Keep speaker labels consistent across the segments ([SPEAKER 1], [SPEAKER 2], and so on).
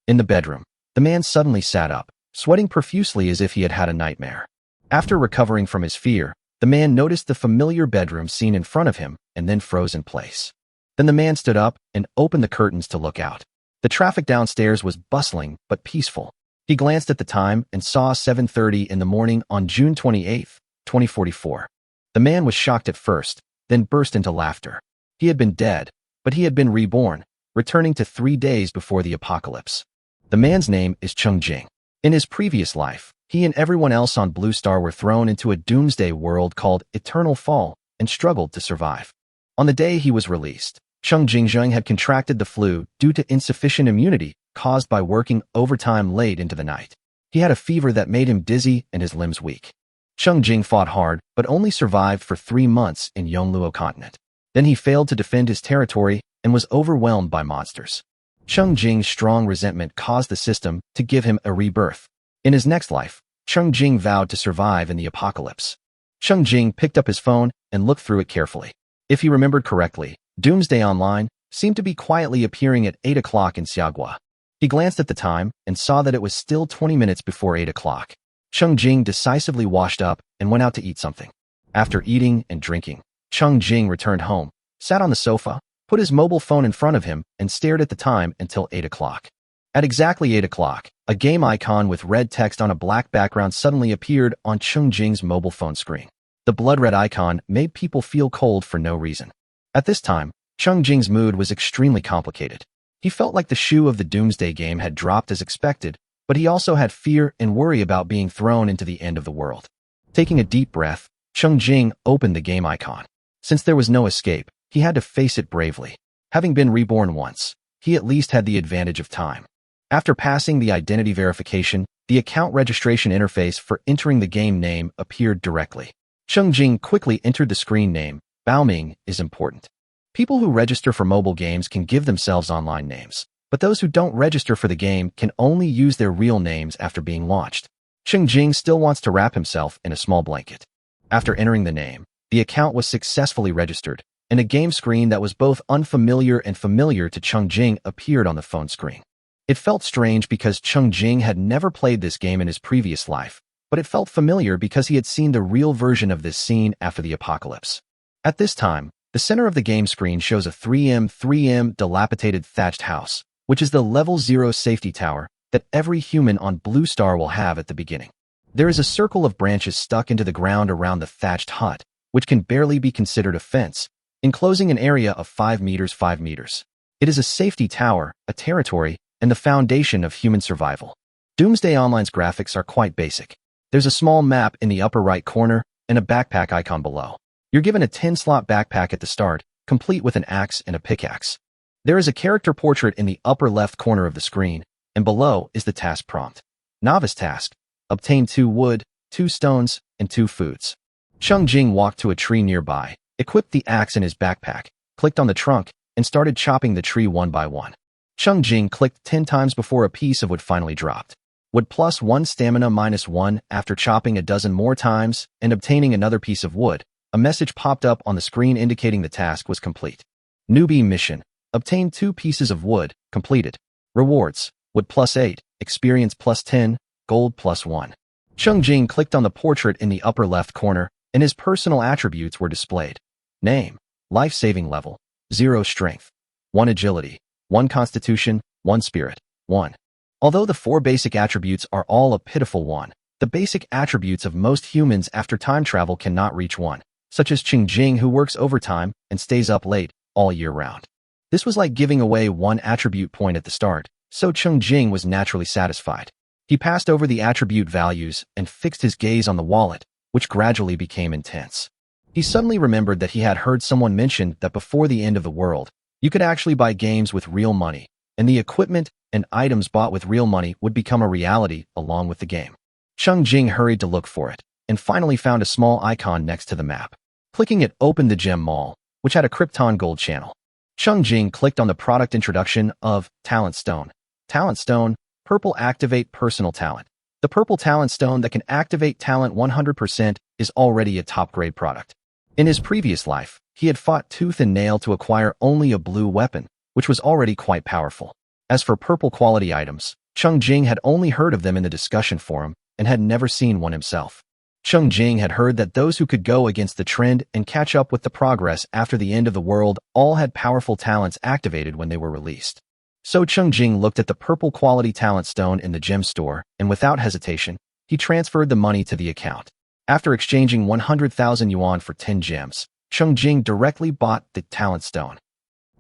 [SPEAKER 1] In the bedroom, the man suddenly sat up, sweating profusely as if he had had a nightmare. After recovering from his fear, the man noticed the familiar bedroom scene in front of him and then froze in place. Then the man stood up and opened the curtains to look out. The traffic downstairs was bustling but peaceful. He glanced at the time and saw 7:30 in the morning on June 28, 2044. The man was shocked at first, then burst into laughter. He had been dead, but he had been reborn, returning to 3 days before the apocalypse. The man's name is Cheng Jing. In his previous life, he and everyone else on Blue Star were thrown into a doomsday world called Eternal Fall and struggled to survive. On the day he was released, Cheng Jing had contracted the flu due to insufficient immunity caused by working overtime late into the night. He had a fever that made him dizzy and his limbs weak. Cheng Jing fought hard but only survived for 3 months in Yongluo continent. Then he failed to defend his territory and was overwhelmed by monsters. Cheng Jing's strong resentment caused the system to give him a rebirth. In his next life, Cheng Jing vowed to survive in the apocalypse. Cheng Jing picked up his phone and looked through it carefully. If he remembered correctly, Doomsday Online seemed to be quietly appearing at 8 o'clock in Xiaogua. He glanced at the time and saw that it was still 20 minutes before 8 o'clock. Cheng Jing decisively washed up and went out to eat something. After eating and drinking, Cheng Jing returned home, sat on the sofa, put his mobile phone in front of him, and stared at the time until 8 o'clock. At exactly 8 o'clock, a game icon with red text on a black background suddenly appeared on Cheng Jing's mobile phone screen. The blood-red icon made people feel cold for no reason. At this time, Cheng Jing's mood was extremely complicated. He felt like the shoe of the Doomsday game had dropped as expected, but he also had fear and worry about being thrown into the end of the world. Taking a deep breath, Cheng Jing opened the game icon. Since there was no escape, he had to face it bravely. Having been reborn once, he at least had the advantage of time. After passing the identity verification, the account registration interface for entering the game name appeared directly. Cheng Jing quickly entered the screen name. Baoming is important. People who register for mobile games can give themselves online names, but those who don't register for the game can only use their real names after being launched. Cheng Jing still wants to wrap himself in a small blanket. After entering the name, the account was successfully registered, and a game screen that was both unfamiliar and familiar to Cheng Jing appeared on the phone screen. It felt strange because Cheng Jing had never played this game in his previous life, but it felt familiar because he had seen the real version of this scene after the apocalypse. At this time, the center of the game screen shows a 3M dilapidated thatched house, which is the level 0 safety tower that every human on Blue Star will have at the beginning. There is a circle of branches stuck into the ground around the thatched hut, which can barely be considered a fence, enclosing an area of 5 meters. It is a safety tower, a territory, and the foundation of human survival. Doomsday Online's graphics are quite basic. There's a small map in the upper right corner and a backpack icon below. You're given a 10-slot backpack at the start, complete with an axe and a pickaxe. There is a character portrait in the upper left corner of the screen, and below is the task prompt. Novice task: obtain 2 wood, 2 stones, and 2 foods. Cheng Jing walked to a tree nearby, equipped the axe in his backpack, clicked on the trunk, and started chopping the tree one by one. Cheng Jing clicked 10 times before a piece of wood finally dropped. Wood plus 1 stamina minus 1 after chopping a dozen more times and obtaining another piece of wood. A message popped up on the screen indicating the task was complete. Newbie mission: obtain 2 pieces of wood, completed. Rewards: wood plus 8, experience plus 10, gold plus 1. Cheng Jing clicked on the portrait in the upper left corner, and his personal attributes were displayed. Name: life-saving level, 0 strength, 1 agility, 1 constitution, 1 spirit, 1. Although the 4 basic attributes are all a pitiful 1, the basic attributes of most humans after time travel cannot reach 1. Such as Cheng Jing, who works overtime and stays up late all year round. This was like giving away 1 attribute point at the start, so Cheng Jing was naturally satisfied. He passed over the attribute values and fixed his gaze on the wallet, which gradually became intense. He suddenly remembered that he had heard someone mention that before the end of the world, you could actually buy games with real money, and the equipment and items bought with real money would become a reality along with the game. Cheng Jing hurried to look for it, and finally found a small icon next to the map. Clicking it opened the gem mall, which had a Krypton gold channel. Cheng Jing clicked on the product introduction of Talent Stone. Talent Stone, purple activate personal talent. The purple talent stone that can activate talent 100% is already a top-grade product. In his previous life, he had fought tooth and nail to acquire only a blue weapon, which was already quite powerful. As for purple quality items, Cheng Jing had only heard of them in the discussion forum and had never seen one himself. Cheng Jing had heard that those who could go against the trend and catch up with the progress after the end of the world all had powerful talents activated when they were released. So Cheng Jing looked at the purple quality talent stone in the gem store, and without hesitation, he transferred the money to the account. After exchanging 100,000 yuan for 10 gems, Cheng Jing directly bought the talent stone.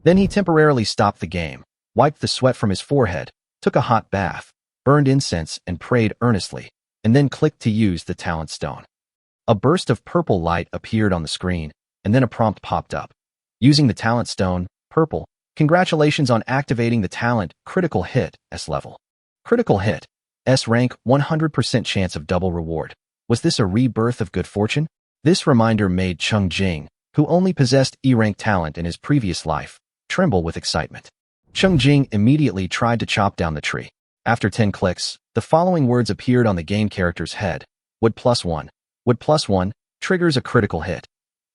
[SPEAKER 1] Then he temporarily stopped the game, wiped the sweat from his forehead, took a hot bath, burned incense and prayed earnestly, and then clicked to use the talent stone. A burst of purple light appeared on the screen, and then a prompt popped up. Using the talent stone, purple, congratulations on activating the talent critical hit S-Level. Critical hit, S rank 100% chance of double reward. Was this a rebirth of good fortune? This reminder made Cheng Jing, who only possessed E-rank talent in his previous life, tremble with excitement. Cheng Jing immediately tried to chop down the tree. After 10 clicks, the following words appeared on the game character's head. Wood +1. Wood +1 triggers a critical hit.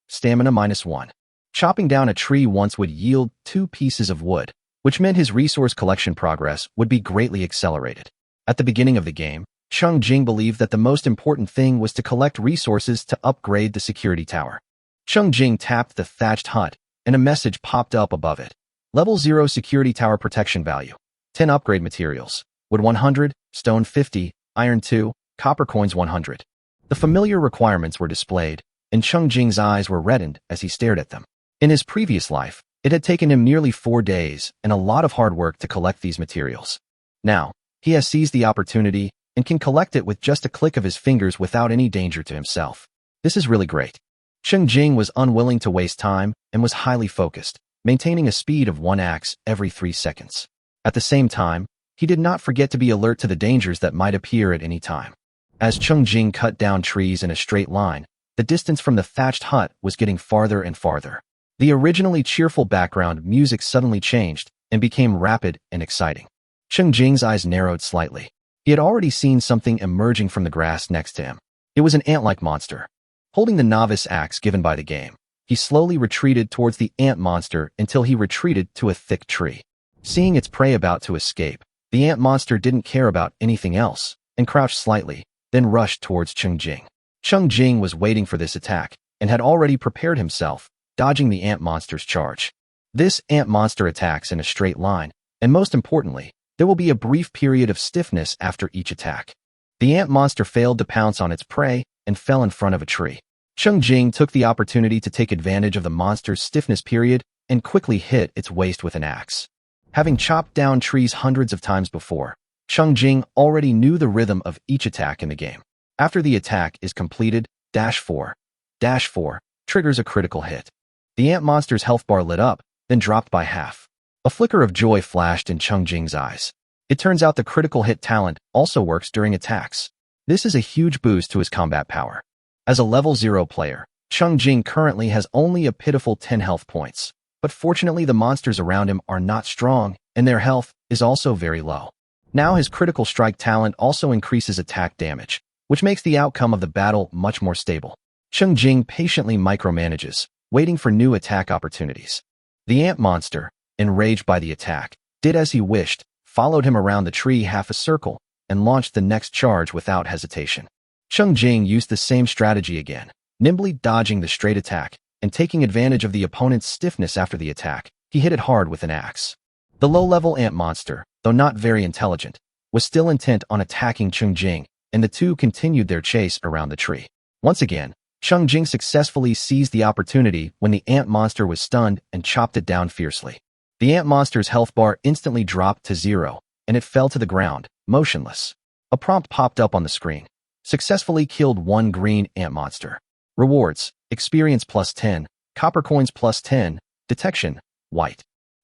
[SPEAKER 1] Stamina -1. Chopping down a tree once would yield 2 pieces of wood, which meant his resource collection progress would be greatly accelerated. At the beginning of the game, Cheng Jing believed that the most important thing was to collect resources to upgrade the security tower. Cheng Jing tapped the thatched hut, and a message popped up above it. Level 0 security tower protection value. 10 upgrade materials. Wood 100, stone 50, iron 2, copper coins 100. The familiar requirements were displayed, and Cheng Jing's eyes were reddened as he stared at them. In his previous life, it had taken him nearly 4 days and a lot of hard work to collect these materials. Now, he has seized the opportunity and can collect it with just a click of his fingers without any danger to himself. This is really great. Cheng Jing was unwilling to waste time and was highly focused, maintaining a speed of 1 axe every 3 seconds. At the same time, he did not forget to be alert to the dangers that might appear at any time. As Cheng Jing cut down trees in a straight line, the distance from the thatched hut was getting farther and farther. The originally cheerful background music suddenly changed and became rapid and exciting. Cheng Jing's eyes narrowed slightly. He had already seen something emerging from the grass next to him. It was an ant-like monster. Holding the novice axe given by the game, he slowly retreated towards the ant monster until he retreated to a thick tree. Seeing its prey about to escape, the ant monster didn't care about anything else and crouched slightly, then rushed towards Cheng Jing. Cheng Jing was waiting for this attack and had already prepared himself, dodging the ant monster's charge. This ant monster attacks in a straight line, and most importantly, there will be a brief period of stiffness after each attack. The ant monster failed to pounce on its prey and fell in front of a tree. Cheng Jing took the opportunity to take advantage of the monster's stiffness period and quickly hit its waist with an axe. Having chopped down trees hundreds of times before, Cheng Jing already knew the rhythm of each attack in the game. After the attack is completed, -4 triggers a critical hit. The ant monster's health bar lit up, then dropped by half. A flicker of joy flashed in Cheng Jing's eyes. It turns out the critical hit talent also works during attacks. This is a huge boost to his combat power. As a level 0 player, Cheng Jing currently has only a pitiful 10 health points, but fortunately the monsters around him are not strong, and their health is also very low. Now his critical strike talent also increases attack damage, which makes the outcome of the battle much more stable. Cheng Jing patiently micromanages, waiting for new attack opportunities. The ant monster, enraged by the attack, did as he wished, followed him around the tree half a circle, and launched the next charge without hesitation. Cheng Jing used the same strategy again, nimbly dodging the straight attack, and taking advantage of the opponent's stiffness after the attack, he hit it hard with an axe. The low-level ant monster, though not very intelligent, was still intent on attacking Cheng Jing, and the two continued their chase around the tree. Once again, Cheng Jing successfully seized the opportunity when the ant monster was stunned and chopped it down fiercely. The ant monster's health bar instantly dropped to 0, and it fell to the ground, motionless. A prompt popped up on the screen. Successfully killed 1 green ant monster. Rewards: experience +10, copper coins +10, detection, white.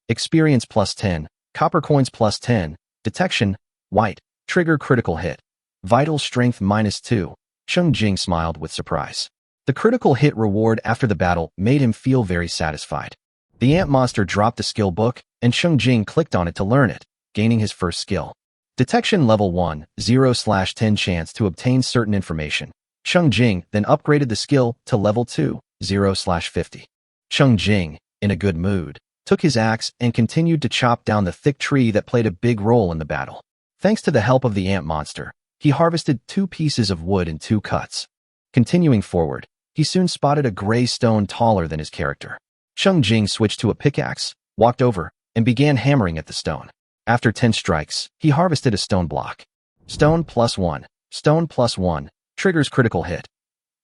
[SPEAKER 1] Experience +10, copper coins +10, detection, white, trigger critical hit. Vital strength -2. Cheng Jing smiled with surprise. The critical hit reward after the battle made him feel very satisfied. The ant monster dropped the skill book, and Cheng Jing clicked on it to learn it, gaining his first skill. Detection level 1, 0/10 chance to obtain certain information. Cheng Jing then upgraded the skill to level 2, 0/50. Cheng Jing, in a good mood, took his axe and continued to chop down the thick tree that played a big role in the battle. Thanks to the help of the ant monster, he harvested 2 pieces of wood in 2 cuts. Continuing forward, he soon spotted a gray stone taller than his character. Cheng Jing switched to a pickaxe, walked over, and began hammering at the stone. After 10 strikes, he harvested a stone block. Stone +1. Stone +1. Triggers critical hit.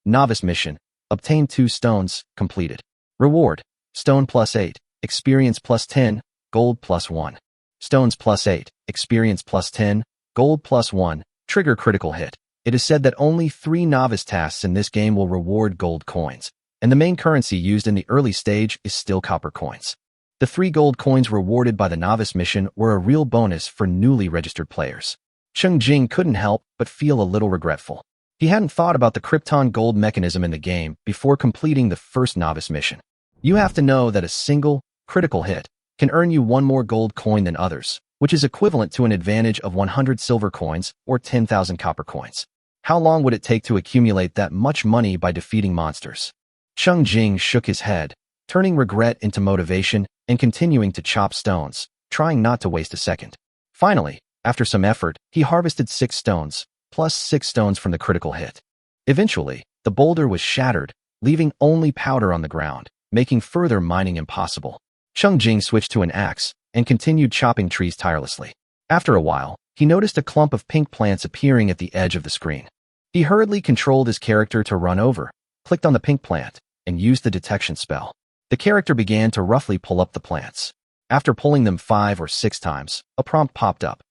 [SPEAKER 1] Novice mission. Obtain 2 stones. Completed. Reward. Stone +8. Experience +10. Gold +1. Stones +8. Experience +10. Gold +1. Trigger critical hit. It is said that only 3 novice tasks in this game will reward gold coins, and the main currency used in the early stage is still copper coins. The 3 gold coins rewarded by the novice mission were a real bonus for newly registered players. Cheng Jing couldn't help but feel a little regretful. He hadn't thought about the Krypton gold mechanism in the game before completing the first novice mission. You have to know that a single, critical hit can earn you 1 more gold coin than others, which is equivalent to an advantage of 100 silver coins or 10,000 copper coins. How long would it take to accumulate that much money by defeating monsters? Cheng Jing shook his head, turning regret into motivation and continuing to chop stones, trying not to waste a second. Finally, after some effort, he harvested 6 stones, plus 6 stones from the critical hit. Eventually, the boulder was shattered, leaving only powder on the ground, making further mining impossible. Cheng Jing switched to an axe and continued chopping trees tirelessly. After a while, he noticed a clump of pink plants appearing at the edge of the screen. He hurriedly controlled his character to run over, clicked on the pink plant, and used the detection spell. The character began to roughly pull up the plants. After pulling them 5 or 6 times, a prompt popped up.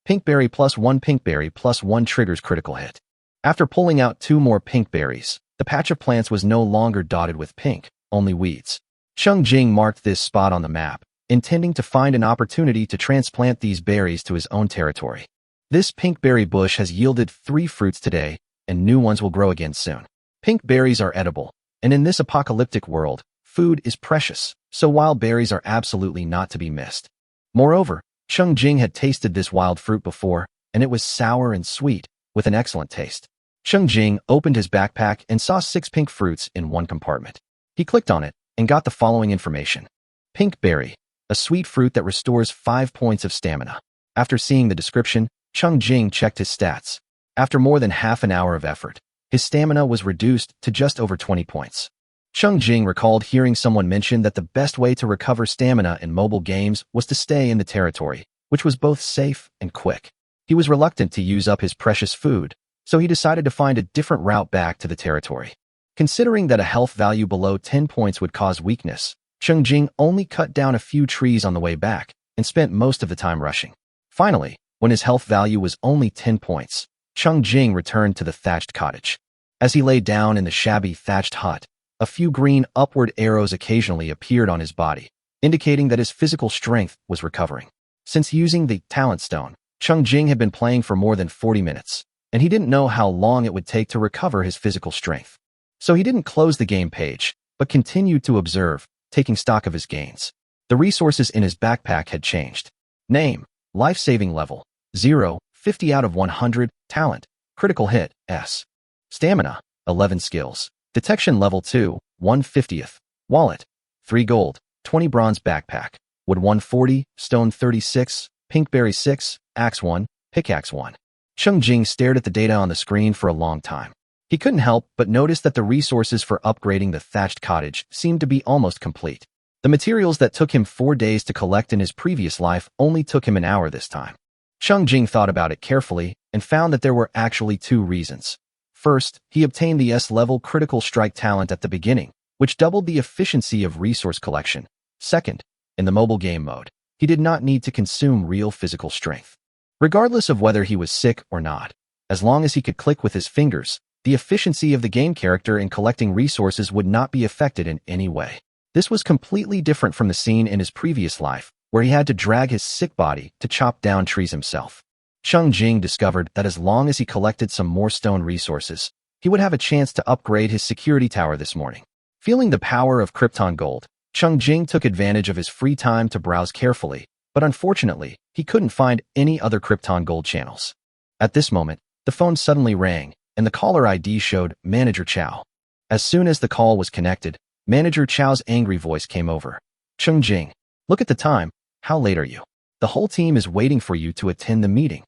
[SPEAKER 1] Pinkberry +1 Pinkberry +1 triggers critical hit. After pulling out 2 more pink berries, the patch of plants was no longer dotted with pink, only weeds. Cheng Jing marked this spot on the map, intending to find an opportunity to transplant these berries to his own territory. This pink berry bush has yielded 3 fruits today, and new ones will grow again soon. Pink berries are edible, and in this apocalyptic world, food is precious, so wild berries are absolutely not to be missed. Moreover, Cheng Jing had tasted this wild fruit before, and it was sour and sweet, with an excellent taste. Cheng Jing opened his backpack and saw 6 pink fruits in one compartment. He clicked on it and got the following information. Pink berry, a sweet fruit that restores 5 points of stamina. After seeing the description, Cheng Jing checked his stats. After more than half an hour of effort, his stamina was reduced to just over 20 points. Cheng Jing recalled hearing someone mention that the best way to recover stamina in mobile games was to stay in the territory, which was both safe and quick. He was reluctant to use up his precious food, so he decided to find a different route back to the territory. Considering that a health value below 10 points would cause weakness, Cheng Jing only cut down a few trees on the way back and spent most of the time rushing. Finally, when his health value was only 10 points, Cheng Jing returned to the thatched cottage. As he lay down in the shabby thatched hut, a few green upward arrows occasionally appeared on his body, indicating that his physical strength was recovering. Since using the talent stone, Cheng Jing had been playing for more than 40 minutes, and he didn't know how long it would take to recover his physical strength. So he didn't close the game page, but continued to observe, taking stock of his gains. The resources in his backpack had changed. Name, life-saving level, 0, 50 out of 100, talent, critical hit, S. Stamina, 11 skills. Detection level 2, 1/50th. Wallet, 3 gold, 20 bronze backpack. Wood 140, stone 36, pinkberry 6, axe 1, pickaxe 1. Cheng Jing stared at the data on the screen for a long time. He couldn't help but notice that the resources for upgrading the thatched cottage seemed to be almost complete. The materials that took him 4 days to collect in his previous life only took him an hour this time. Cheng Jing thought about it carefully and found that there were actually 2 reasons. First, he obtained the S-level critical strike talent at the beginning, which doubled the efficiency of resource collection. Second, in the mobile game mode, he did not need to consume real physical strength. Regardless of whether he was sick or not, as long as he could click with his fingers, the efficiency of the game character in collecting resources would not be affected in any way. This was completely different from the scene in his previous life, where he had to drag his sick body to chop down trees himself. Cheng Jing discovered that as long as he collected some more stone resources, he would have a chance to upgrade his security tower this morning. Feeling the power of Krypton gold, Cheng Jing took advantage of his free time to browse carefully, but unfortunately, he couldn't find any other Krypton gold channels. At this moment, the phone suddenly rang, and the caller ID showed Manager Chow. As soon as the call was connected, Manager Chow's angry voice came over. Cheng Jing, Look at the time. How late are you? The whole team is waiting for you to attend the meeting.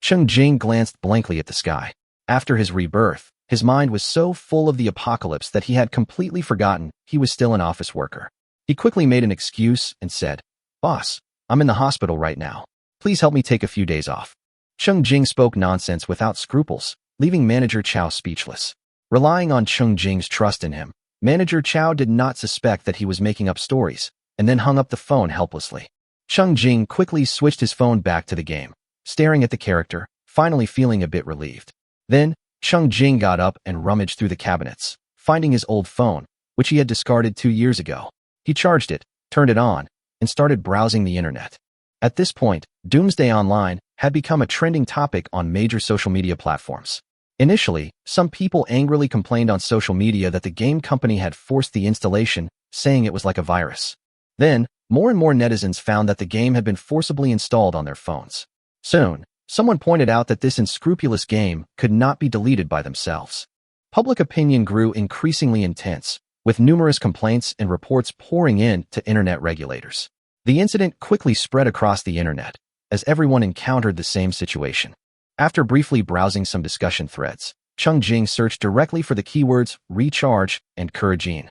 [SPEAKER 1] Cheng Jing glanced blankly at the sky. After his rebirth, his mind was so full of the apocalypse that he had completely forgotten he was still an office worker. He quickly made an excuse and said, "Boss, I'm in the hospital right now. Please help me take a few days off." Cheng Jing spoke nonsense without scruples, leaving Manager Chow speechless. Relying on Cheng Jing's trust in him, Manager Chow did not suspect that he was making up stories, and then hung up the phone helplessly. Cheng Jing quickly switched his phone back to the game, staring at the character, finally feeling a bit relieved. Then, Cheng Jing got up and rummaged through the cabinets, finding his old phone, which he had discarded 2 years ago. He charged it, turned it on, and started browsing the internet. At this point, Doomsday Online had become a trending topic on major social media platforms. Initially, some people angrily complained on social media that the game company had forced the installation, saying it was like a virus. Then, more and more netizens found that the game had been forcibly installed on their phones. Soon, someone pointed out that this unscrupulous game could not be deleted by themselves. Public opinion grew increasingly intense, with numerous complaints and reports pouring in to internet regulators. The incident quickly spread across the internet, as everyone encountered the same situation. After briefly browsing some discussion threads, Cheng Jing searched directly for the keywords recharge and couragine.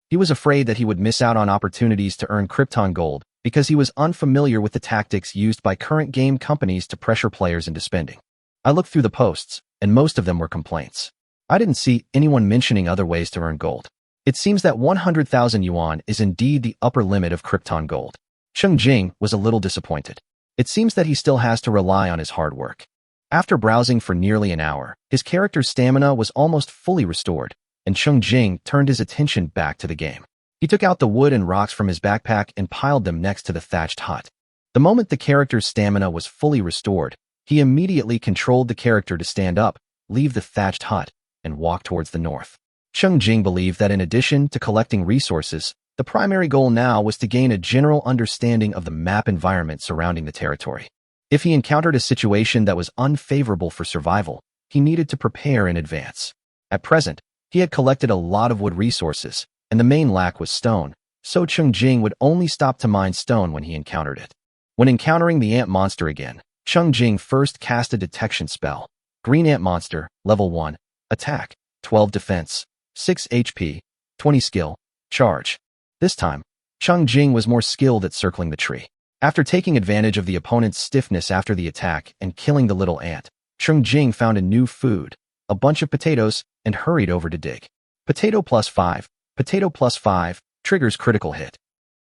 [SPEAKER 1] He was afraid that he would miss out on opportunities to earn Krypton Gold because he was unfamiliar with the tactics used by current game companies to pressure players into spending. I looked through the posts, and most of them were complaints. I didn't see anyone mentioning other ways to earn gold. It seems that 100,000 yuan is indeed the upper limit of Krypton Gold. Cheng Jing was a little disappointed. It seems that he still has to rely on his hard work. After browsing for nearly an hour, his character's stamina was almost fully restored, and Cheng Jing turned his attention back to the game. He took out the wood and rocks from his backpack and piled them next to the thatched hut. The moment the character's stamina was fully restored, he immediately controlled the character to stand up, leave the thatched hut, and walk towards the north. Cheng Jing believed that in addition to collecting resources, the primary goal now was to gain a general understanding of the map environment surrounding the territory. If he encountered a situation that was unfavorable for survival, he needed to prepare in advance. At present, he had collected a lot of wood resources, and the main lack was stone, so Cheng Jing would only stop to mine stone when he encountered it. When encountering the ant monster again, Cheng Jing first cast a detection spell. Green ant monster, level 1, attack, 12 defense, 6 HP, 20 skill, charge. This time, Cheng Jing was more skilled at circling the tree. After taking advantage of the opponent's stiffness after the attack and killing the little ant, Cheng Jing found a new food, a bunch of potatoes, and hurried over to dig. Potato +5, potato +5, triggers critical hit.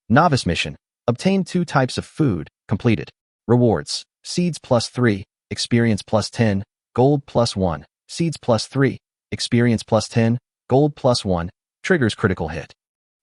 [SPEAKER 1] Novice mission, obtain 2 types of food, completed. Rewards, seeds +3, experience +10, gold +1, seeds +3, experience +10, gold +1, triggers critical hit.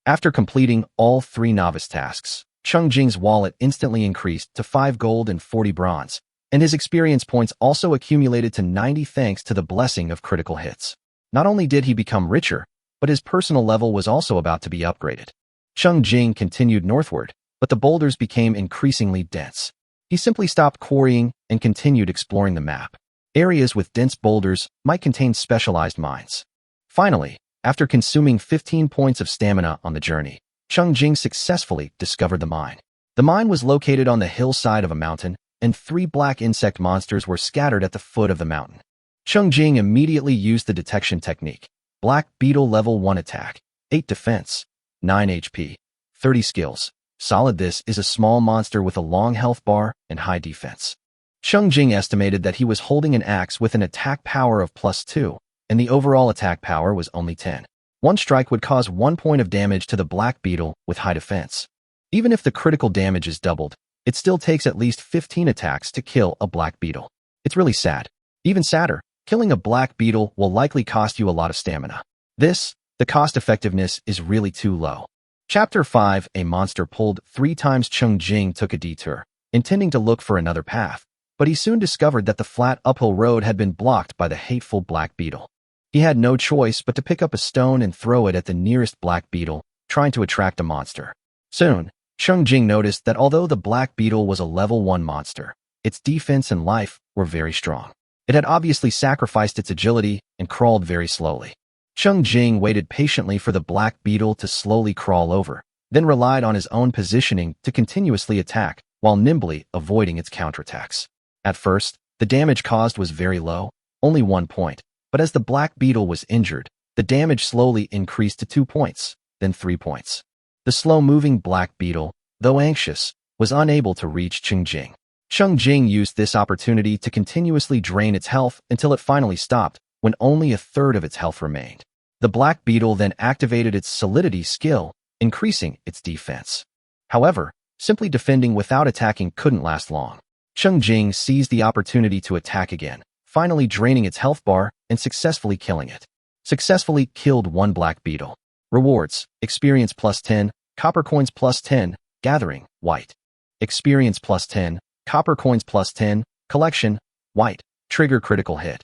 [SPEAKER 1] After completing all 3 novice tasks, Cheng Jing's wallet instantly increased to 5 gold and 40 bronze, and his experience points also accumulated to 90 thanks to the blessing of critical hits. Not only did he become richer, but his personal level was also about to be upgraded. Cheng Jing continued northward, but the boulders became increasingly dense. He simply stopped quarrying and continued exploring the map. Areas with dense boulders might contain specialized mines. Finally, after consuming 15 points of stamina on the journey, Cheng Jing successfully discovered the mine. The mine was located on the hillside of a mountain, and 3 black insect monsters were scattered at the foot of the mountain. Cheng Jing immediately used the detection technique. Black Beetle level 1 attack, 8 defense, 9 HP, 30 skills. Solid. This is a small monster with a long health bar and high defense. Cheng Jing estimated that he was holding an axe with an attack power of +2, and the overall attack power was only 10. One strike would cause 1 point of damage to the black beetle with high defense. Even if the critical damage is doubled, it still takes at least 15 attacks to kill a black beetle. It's really sad. Even sadder, killing a black beetle will likely cost you a lot of stamina. The cost effectiveness is really too low. Chapter 5. A monster pulled 3 times. Cheng Jing took a detour, intending to look for another path, but he soon discovered that the flat uphill road had been blocked by the hateful black beetle. He had no choice but to pick up a stone and throw it at the nearest black beetle, trying to attract a monster. Soon, Cheng Jing noticed that although the black beetle was a level 1 monster, its defense and life were very strong. It had obviously sacrificed its agility and crawled very slowly. Cheng Jing waited patiently for the black beetle to slowly crawl over, then relied on his own positioning to continuously attack while nimbly avoiding its counterattacks. At first, the damage caused was very low, only 1 point, but as the Black Beetle was injured, the damage slowly increased to 2 points, then 3 points. The slow-moving Black Beetle, though anxious, was unable to reach Cheng Jing. Cheng Jing used this opportunity to continuously drain its health until it finally stopped when only a third of its health remained. The Black Beetle then activated its solidity skill, increasing its defense. However, simply defending without attacking couldn't last long. Cheng Jing seized the opportunity to attack again, finally draining its health bar and successfully killing it. Successfully killed 1 Black Beetle. Rewards: experience plus 10, copper coins plus 10, gathering, white. Experience plus 10, copper coins plus 10, collection, white, trigger critical hit.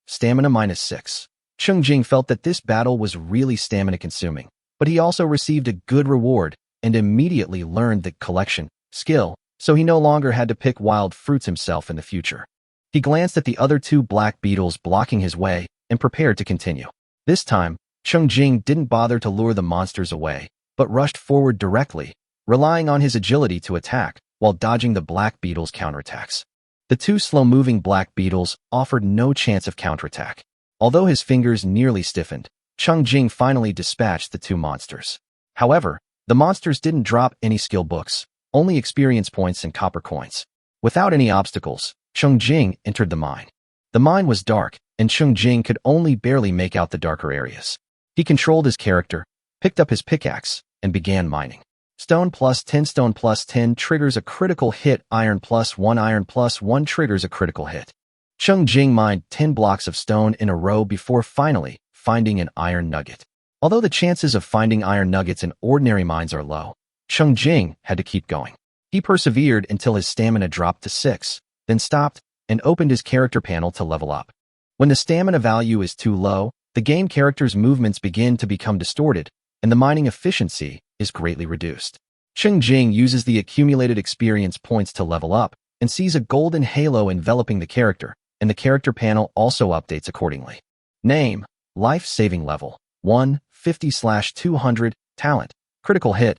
[SPEAKER 1] Stamina minus 6. Cheng Jing felt that this battle was really stamina consuming, but he also received a good reward and immediately learned the collection skill, so he no longer had to pick wild fruits himself in the future. He glanced at the other 2 Black Beetles blocking his way and prepared to continue. This time, Cheng Jing didn't bother to lure the monsters away, but rushed forward directly, relying on his agility to attack while dodging the Black Beetle's counterattacks. The 2 slow-moving Black Beetles offered no chance of counterattack. Although his fingers nearly stiffened, Cheng Jing finally dispatched the 2 monsters. However, the monsters didn't drop any skill books, only experience points and copper coins. Without any obstacles, Cheng Jing entered the mine. The mine was dark, and Cheng Jing could only barely make out the darker areas. He controlled his character, picked up his pickaxe, and began mining. Stone plus 10 triggers a critical hit. Iron plus 1 triggers a critical hit. Cheng Jing mined 10 blocks of stone in a row before finally finding an iron nugget. Although the chances of finding iron nuggets in ordinary mines are low, Cheng Jing had to keep going. He persevered until his stamina dropped to 6, then stopped and opened his character panel to level up. When the stamina value is too low, the game character's movements begin to become distorted, and the mining efficiency is greatly reduced. Cheng Jing uses the accumulated experience points to level up and sees a golden halo enveloping the character, and the character panel also updates accordingly. Name: Life-saving level 150/200, talent, critical hit,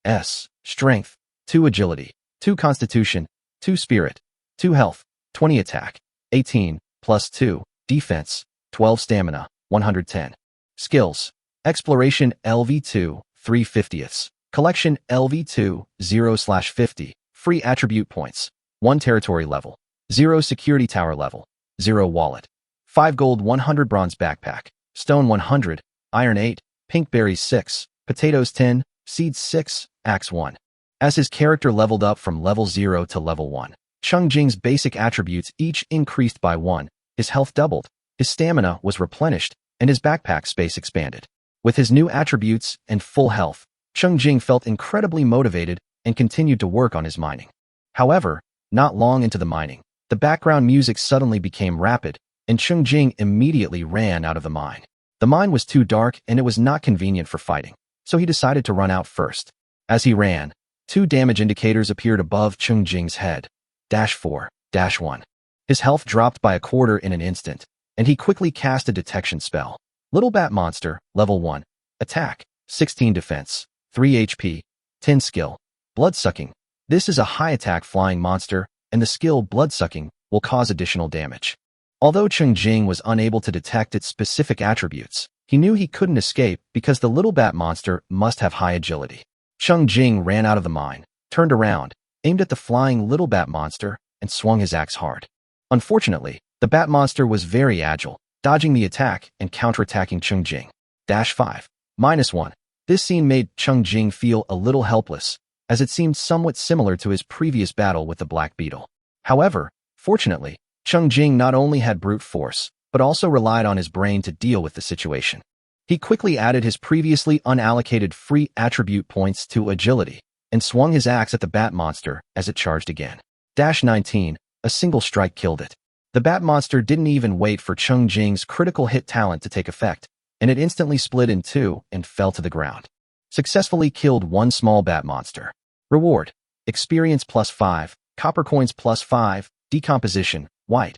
[SPEAKER 1] S, strength, 2 agility, 2 constitution, 2 spirit, 2 health, 20 attack, 18, plus 2, defense, 12 stamina, 110. Skills: exploration LV2, 3/50ths, collection LV2, 0/50, free attribute points, 1 territory level, 0 security tower level, 0 wallet, 5 gold 100 bronze backpack, stone 100, iron 8, pink berries 6, potatoes 10, seeds 6, axe 1. As his character leveled up from level 0 to level 1, Cheng Jing's basic attributes each increased by 1, his health doubled, his stamina was replenished, and his backpack space expanded. With his new attributes and full health, Cheng Jing felt incredibly motivated and continued to work on his mining. However, not long into the mining, the background music suddenly became rapid, and Cheng Jing immediately ran out of the mine. The mine was too dark and it was not convenient for fighting, so he decided to run out first. As he ran, 2 damage indicators appeared above Cheng Jing's head. -4, -1. His health dropped by a quarter in an instant, and he quickly cast a detection spell. Little Bat Monster, level 1. Attack, 16 defense, 3 HP, 10 skill. Bloodsucking. This is a high-attack flying monster, and the skill Bloodsucking will cause additional damage. Although Cheng Jing was unable to detect its specific attributes, he knew he couldn't escape because the Little Bat Monster must have high agility. Cheng Jing ran out of the mine, turned around, aimed at the flying Little Bat Monster, and swung his axe hard. Unfortunately, the Bat Monster was very agile, dodging the attack and counterattacking Cheng Jing. -5, -1. This scene made Cheng Jing feel a little helpless, as it seemed somewhat similar to his previous battle with the Black Beetle. However, fortunately, Cheng Jing not only had brute force, but also relied on his brain to deal with the situation. He quickly added his previously unallocated free attribute points to agility, and swung his axe at the Bat Monster as it charged again. -19, a single strike killed it. The Bat Monster didn't even wait for Cheng Jing's critical hit talent to take effect, and it instantly split in 2 and fell to the ground. Successfully killed 1 small Bat Monster. Reward: experience +5, copper coins +5, decomposition, white.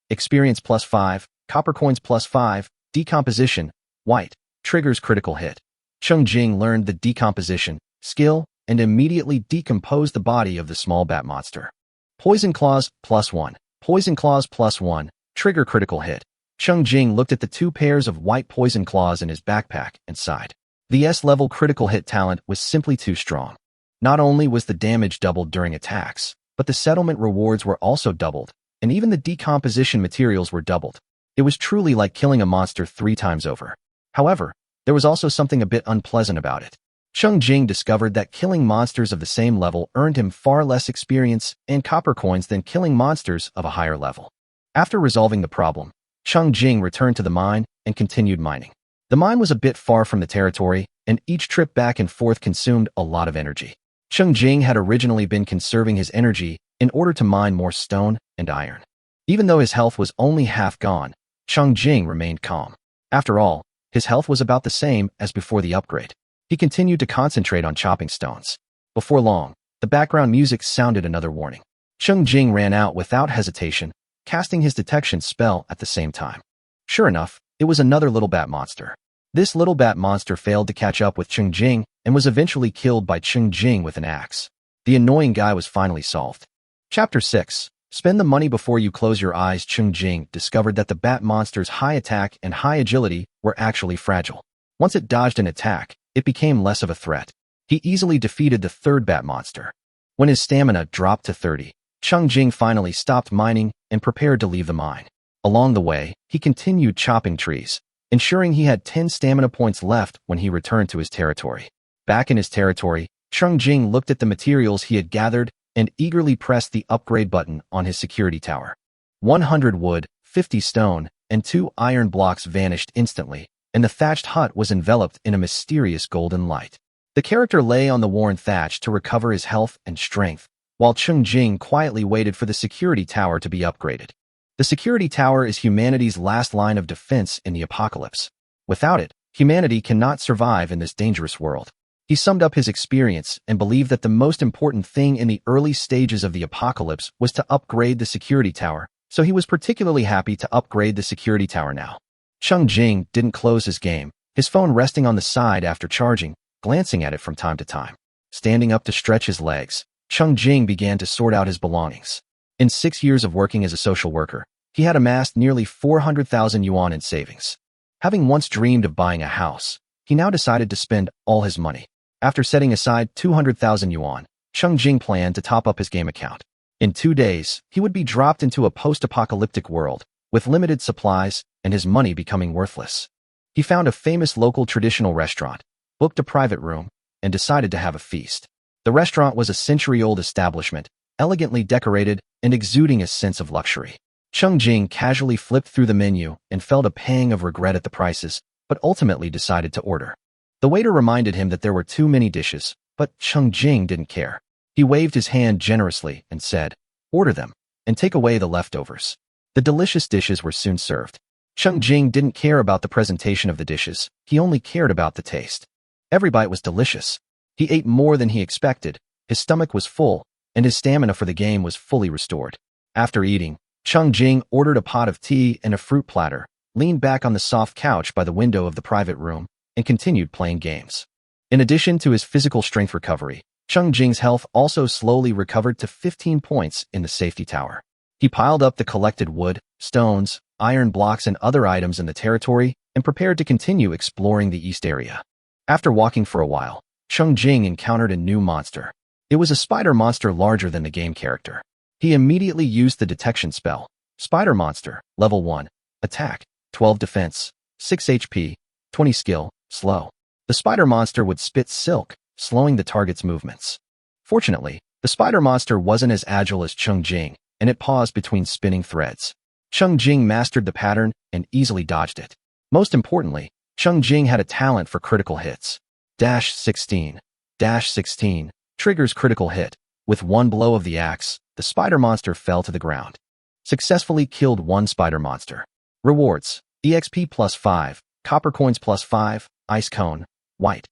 [SPEAKER 1] Experience +5, copper coins +5, decomposition, white, triggers critical hit. Cheng Jing learned the decomposition skill, and immediately decomposed the body of the small bat monster. Poison Claws +1. Poison Claws +1. Trigger critical hit. Cheng Jing looked at the 2 pairs of white poison claws in his backpack and sighed. The S-level critical hit talent was simply too strong. Not only was the damage doubled during attacks, but the settlement rewards were also doubled, and even the decomposition materials were doubled. It was truly like killing a monster 3 times over. However, there was also something a bit unpleasant about it. Cheng Jing discovered that killing monsters of the same level earned him far less experience and copper coins than killing monsters of a higher level. After resolving the problem, Cheng Jing returned to the mine and continued mining. The mine was a bit far from the territory, and each trip back and forth consumed a lot of energy. Cheng Jing had originally been conserving his energy in order to mine more stone and iron. Even though his health was only half gone, Cheng Jing remained calm. After all, his health was about the same as before the upgrade. He continued to concentrate on chopping stones. Before long, the background music sounded another warning. Cheng Jing ran out without hesitation, casting his detection spell at the same time. Sure enough, it was another little bat monster. This little bat monster failed to catch up with Cheng Jing and was eventually killed by Cheng Jing with an axe. The annoying guy was finally solved. Chapter 6. Spend the money before you close your eyes. Cheng Jing discovered that the bat monster's high attack and high agility were actually fragile. Once it dodged an attack, it became less of a threat. He easily defeated the 3rd bat monster. When his stamina dropped to 30, Cheng Jing finally stopped mining and prepared to leave the mine. Along the way, he continued chopping trees, ensuring he had 10 stamina points left when he returned to his territory. Back in his territory, Cheng Jing looked at the materials he had gathered and eagerly pressed the upgrade button on his security tower. 100 wood, 50 stone, and 2 iron blocks vanished instantly, and the thatched hut was enveloped in a mysterious golden light. The character lay on the worn thatch to recover his health and strength, while Cheng Jing quietly waited for the security tower to be upgraded. The security tower is humanity's last line of defense in the apocalypse. Without it, humanity cannot survive in this dangerous world. He summed up his experience and believed that the most important thing in the early stages of the apocalypse was to upgrade the security tower, so he was particularly happy to upgrade the security tower now. Cheng Jing didn't close his game, his phone resting on the side after charging, glancing at it from time to time. Standing up to stretch his legs, Cheng Jing began to sort out his belongings. In 6 years of working as a social worker, he had amassed nearly 400,000 yuan in savings. Having once dreamed of buying a house, he now decided to spend all his money. After setting aside 200,000 yuan, Cheng Jing planned to top up his game account. In 2 days, he would be dropped into a post-apocalyptic world, with limited supplies and his money becoming worthless. He found a famous local traditional restaurant, booked a private room, and decided to have a feast. The restaurant was a century-old establishment, elegantly decorated and exuding a sense of luxury. Cheng Jing casually flipped through the menu and felt a pang of regret at the prices, but ultimately decided to order. The waiter reminded him that there were too many dishes, but Cheng Jing didn't care. He waved his hand generously and said, "Order them, and take away the leftovers." The delicious dishes were soon served. Cheng Jing didn't care about the presentation of the dishes, he only cared about the taste. Every bite was delicious. He ate more than he expected, his stomach was full, and his stamina for the game was fully restored. After eating, Cheng Jing ordered a pot of tea and a fruit platter, leaned back on the soft couch by the window of the private room, and continued playing games. In addition to his physical strength recovery, Cheng Jing's health also slowly recovered to 15 points in the safety tower. He piled up the collected wood, stones, iron blocks and other items in the territory and prepared to continue exploring the east area. After walking for a while, Cheng Jing encountered a new monster. It was a spider monster larger than the game character. He immediately used the detection spell. Spider monster, level 1, attack, 12 defense, 6 HP, 20 skill, slow. The spider monster would spit silk, slowing the target's movements. Fortunately, the spider monster wasn't as agile as Cheng Jing, and it paused between spinning threads. Cheng Jing mastered the pattern and easily dodged it. Most importantly, Cheng Jing had a talent for critical hits. -16. -16 triggers critical hit. With one blow of the axe, the spider monster fell to the ground. Successfully killed one spider monster. Rewards: EXP +5, copper coins +5, ice cone, white.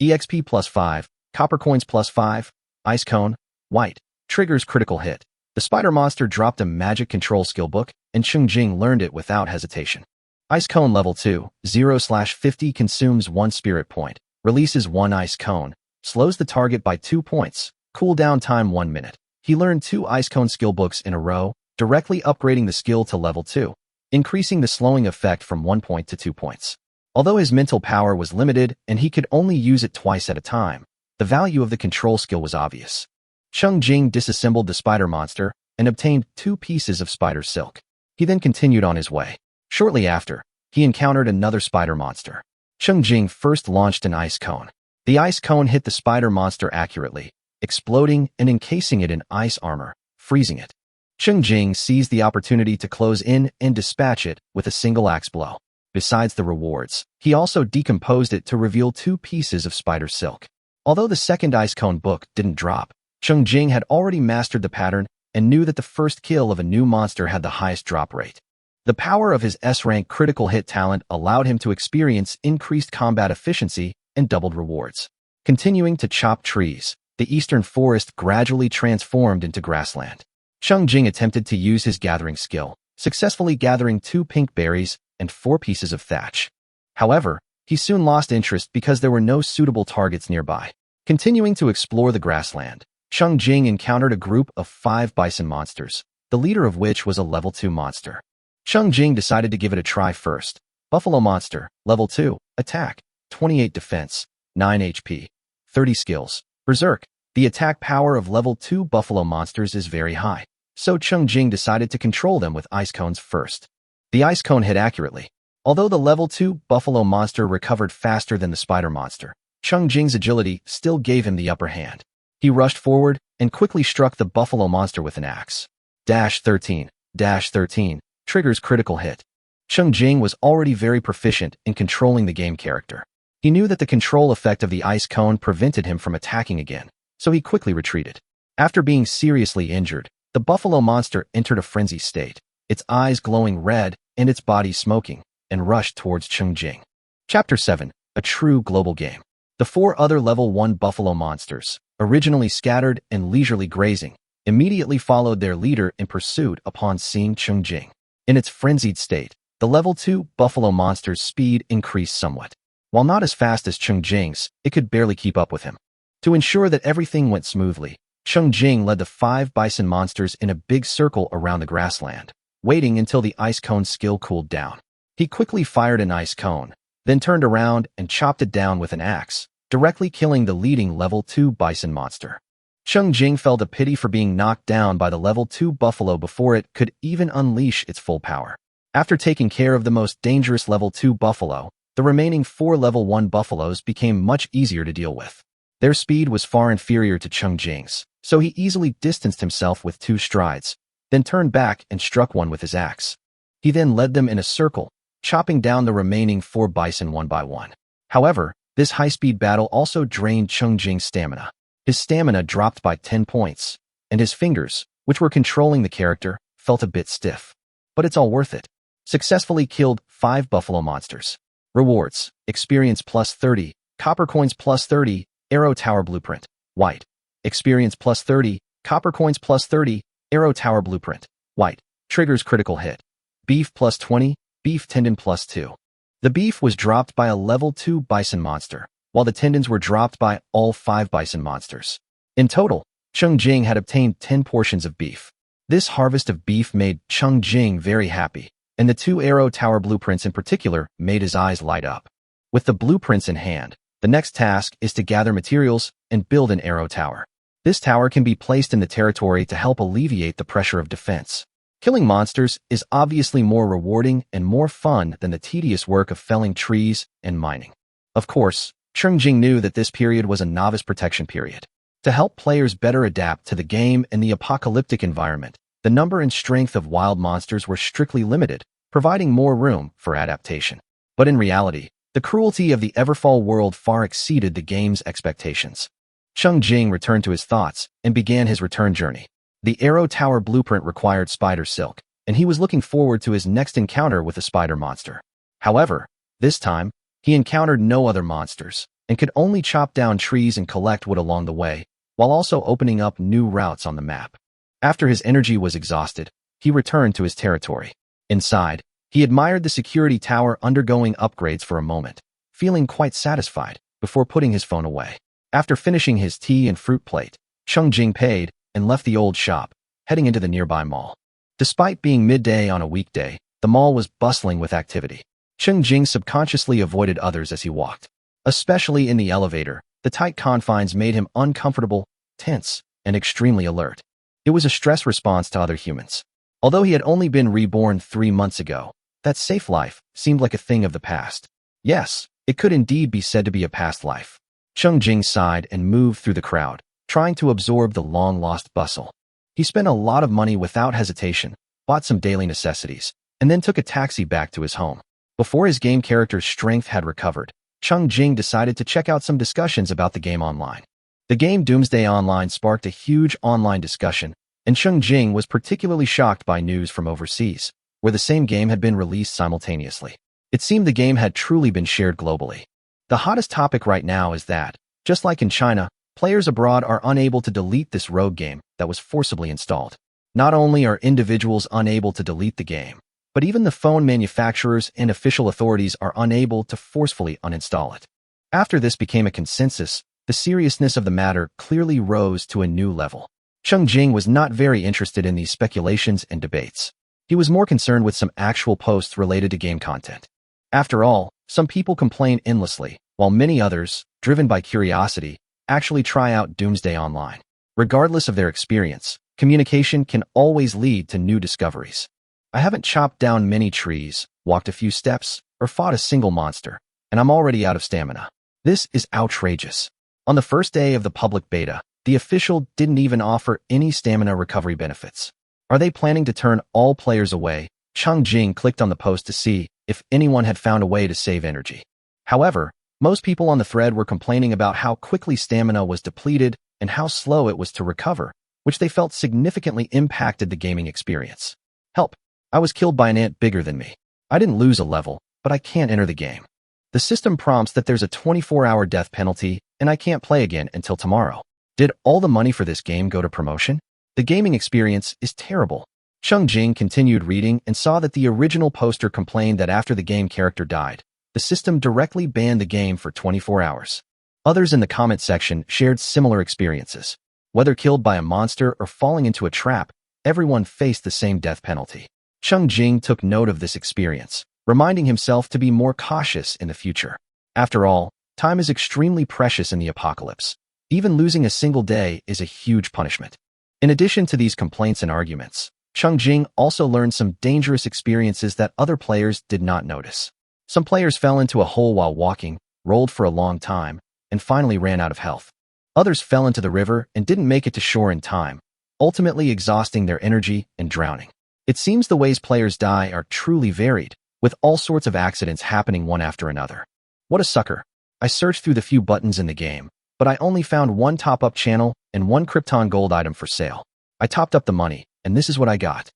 [SPEAKER 1] EXP +5, copper coins +5, ice cone, white. Triggers critical hit. The spider monster dropped a magic control skill book, and Cheng Jing learned it without hesitation. Ice cone level 2, 0/50 consumes 1 spirit point, releases 1 ice cone, slows the target by 2 points, cooldown time 1 minute. He learned 2 Ice Cone skill books in a row, directly upgrading the skill to level 2, increasing the slowing effect from 1 point to 2 points. Although his mental power was limited and he could only use it twice at a time, the value of the control skill was obvious. Cheng Jing disassembled the spider monster and obtained 2 pieces of spider silk. He then continued on his way. Shortly after, he encountered another spider monster. Cheng Jing first launched an ice cone. The ice cone hit the spider monster accurately, exploding and encasing it in ice armor, freezing it. Cheng Jing seized the opportunity to close in and dispatch it with a single axe blow. Besides the rewards, he also decomposed it to reveal 2 pieces of spider silk. Although the second ice cone book didn't drop, Cheng Jing had already mastered the pattern and knew that the first kill of a new monster had the highest drop rate. The power of his S-rank critical hit talent allowed him to experience increased combat efficiency and doubled rewards. Continuing to chop trees, the eastern forest gradually transformed into grassland. Cheng Jing attempted to use his gathering skill, successfully gathering 2 pink berries and 4 pieces of thatch. However, he soon lost interest because there were no suitable targets nearby. Continuing to explore the grassland, Cheng Jing encountered a group of 5 bison monsters, the leader of which was a level 2 monster. Cheng Jing decided to give it a try first. Buffalo monster, level 2, attack, 28 defense, 9 HP, 30 skills. Berserk. The attack power of level 2 buffalo monsters is very high, so Cheng Jing decided to control them with ice cones first. The ice cone hit accurately. Although the level 2 buffalo monster recovered faster than the spider monster, Cheng Jing's agility still gave him the upper hand. He rushed forward and quickly struck the buffalo monster with an axe. -13, -13, triggers critical hit. Cheng Jing was already very proficient in controlling the game character. He knew that the control effect of the ice cone prevented him from attacking again, so he quickly retreated. After being seriously injured, the buffalo monster entered a frenzy state, its eyes glowing red and its body smoking, and rushed towards Cheng Jing. Chapter 7, A True Global Game. The 4 other level 1 buffalo monsters, originally scattered and leisurely grazing, immediately followed their leader in pursuit upon seeing Cheng Jing. In its frenzied state, the level 2 buffalo monster's speed increased somewhat. While not as fast as Cheng Jing's, it could barely keep up with him. To ensure that everything went smoothly, Cheng Jing led the 5 bison monsters in a big circle around the grassland, waiting until the ice cone skill cooled down. He quickly fired an ice cone, then turned around and chopped it down with an axe, directly killing the leading level 2 bison monster. Cheng Jing felt a pity for being knocked down by the level 2 buffalo before it could even unleash its full power. After taking care of the most dangerous level 2 buffalo, the remaining 4 level 1 buffaloes became much easier to deal with. Their speed was far inferior to Cheng Jing's, so he easily distanced himself with 2 strides, then turned back and struck one with his axe. He then led them in a circle, chopping down the remaining 4 bison one by one. However, this high-speed battle also drained Cheng Jing's stamina. His stamina dropped by 10 points, and his fingers, which were controlling the character, felt a bit stiff. But it's all worth it. Successfully killed 5 buffalo monsters. Rewards: experience plus 30, copper coins plus 30, arrow tower blueprint, white. Experience plus 30, copper coins plus 30, arrow tower blueprint, white. Triggers critical hit. Beef plus 20, beef tendon plus 2. The beef was dropped by a level 2 bison monster, while the tendons were dropped by all 5 bison monsters. In total, Cheng Jing had obtained 10 portions of beef. This harvest of beef made Cheng Jing very happy, and the 2 arrow tower blueprints in particular made his eyes light up. With the blueprints in hand, the next task is to gather materials and build an arrow tower. This tower can be placed in the territory to help alleviate the pressure of defense. Killing monsters is obviously more rewarding and more fun than the tedious work of felling trees and mining. Of course, Cheng Jing knew that this period was a novice protection period. To help players better adapt to the game and the apocalyptic environment, the number and strength of wild monsters were strictly limited, providing more room for adaptation. But in reality, the cruelty of the Everfall world far exceeded the game's expectations. Cheng Jing returned to his thoughts and began his return journey. The arrow tower blueprint required spider silk, and he was looking forward to his next encounter with a spider monster. However, this time, he encountered no other monsters, and could only chop down trees and collect wood along the way, while also opening up new routes on the map. After his energy was exhausted, he returned to his territory. Inside, he admired the security tower undergoing upgrades for a moment, feeling quite satisfied, before putting his phone away. After finishing his tea and fruit plate, Cheng Jing paid and left the old shop, heading into the nearby mall. Despite being midday on a weekday, the mall was bustling with activity. Cheng Jing subconsciously avoided others as he walked. Especially in the elevator, the tight confines made him uncomfortable, tense, and extremely alert. It was a stress response to other humans. Although he had only been reborn 3 months ago, that safe life seemed like a thing of the past. Yes, it could indeed be said to be a past life. Cheng Jing sighed and moved through the crowd, trying to absorb the long-lost bustle. He spent a lot of money without hesitation, bought some daily necessities, and then took a taxi back to his home. Before his game character's strength had recovered, Cheng Jing decided to check out some discussions about the game online. The game Doomsday Online sparked a huge online discussion, and Cheng Jing was particularly shocked by news from overseas, where the same game had been released simultaneously. It seemed the game had truly been shared globally. The hottest topic right now is that, just like in China, players abroad are unable to delete this rogue game that was forcibly installed. Not only are individuals unable to delete the game, but even the phone manufacturers and official authorities are unable to forcefully uninstall it. After this became a consensus, the seriousness of the matter clearly rose to a new level. Cheng Jing was not very interested in these speculations and debates. He was more concerned with some actual posts related to game content. After all, some people complain endlessly, while many others, driven by curiosity, actually try out Doomsday Online. Regardless of their experience, communication can always lead to new discoveries. I haven't chopped down many trees, walked a few steps, or fought a single monster, and I'm already out of stamina. This is outrageous. On the first day of the public beta, the official didn't even offer any stamina recovery benefits. Are they planning to turn all players away? Cheng Jing clicked on the post to see if anyone had found a way to save energy. However, most people on the thread were complaining about how quickly stamina was depleted and how slow it was to recover, which they felt significantly impacted the gaming experience. Help! I was killed by an ant bigger than me. I didn't lose a level, but I can't enter the game. The system prompts that there's a 24-hour death penalty, and I can't play again until tomorrow. Did all the money for this game go to promotion? The gaming experience is terrible. Cheng Jing continued reading and saw that the original poster complained that after the game character died, the system directly banned the game for 24 hours. Others in the comment section shared similar experiences. Whether killed by a monster or falling into a trap, everyone faced the same death penalty. Cheng Jing took note of this experience, reminding himself to be more cautious in the future. After all, time is extremely precious in the apocalypse. Even losing a single day is a huge punishment. In addition to these complaints and arguments, Cheng Jing also learned some dangerous experiences that other players did not notice. Some players fell into a hole while walking, rolled for a long time, and finally ran out of health. Others fell into the river and didn't make it to shore in time, ultimately exhausting their energy and drowning. It seems the ways players die are truly varied, with all sorts of accidents happening one after another. What a sucker. I searched through the few buttons in the game, but I only found one top-up channel and one Krypton gold item for sale. I topped up the money, and this is what I got.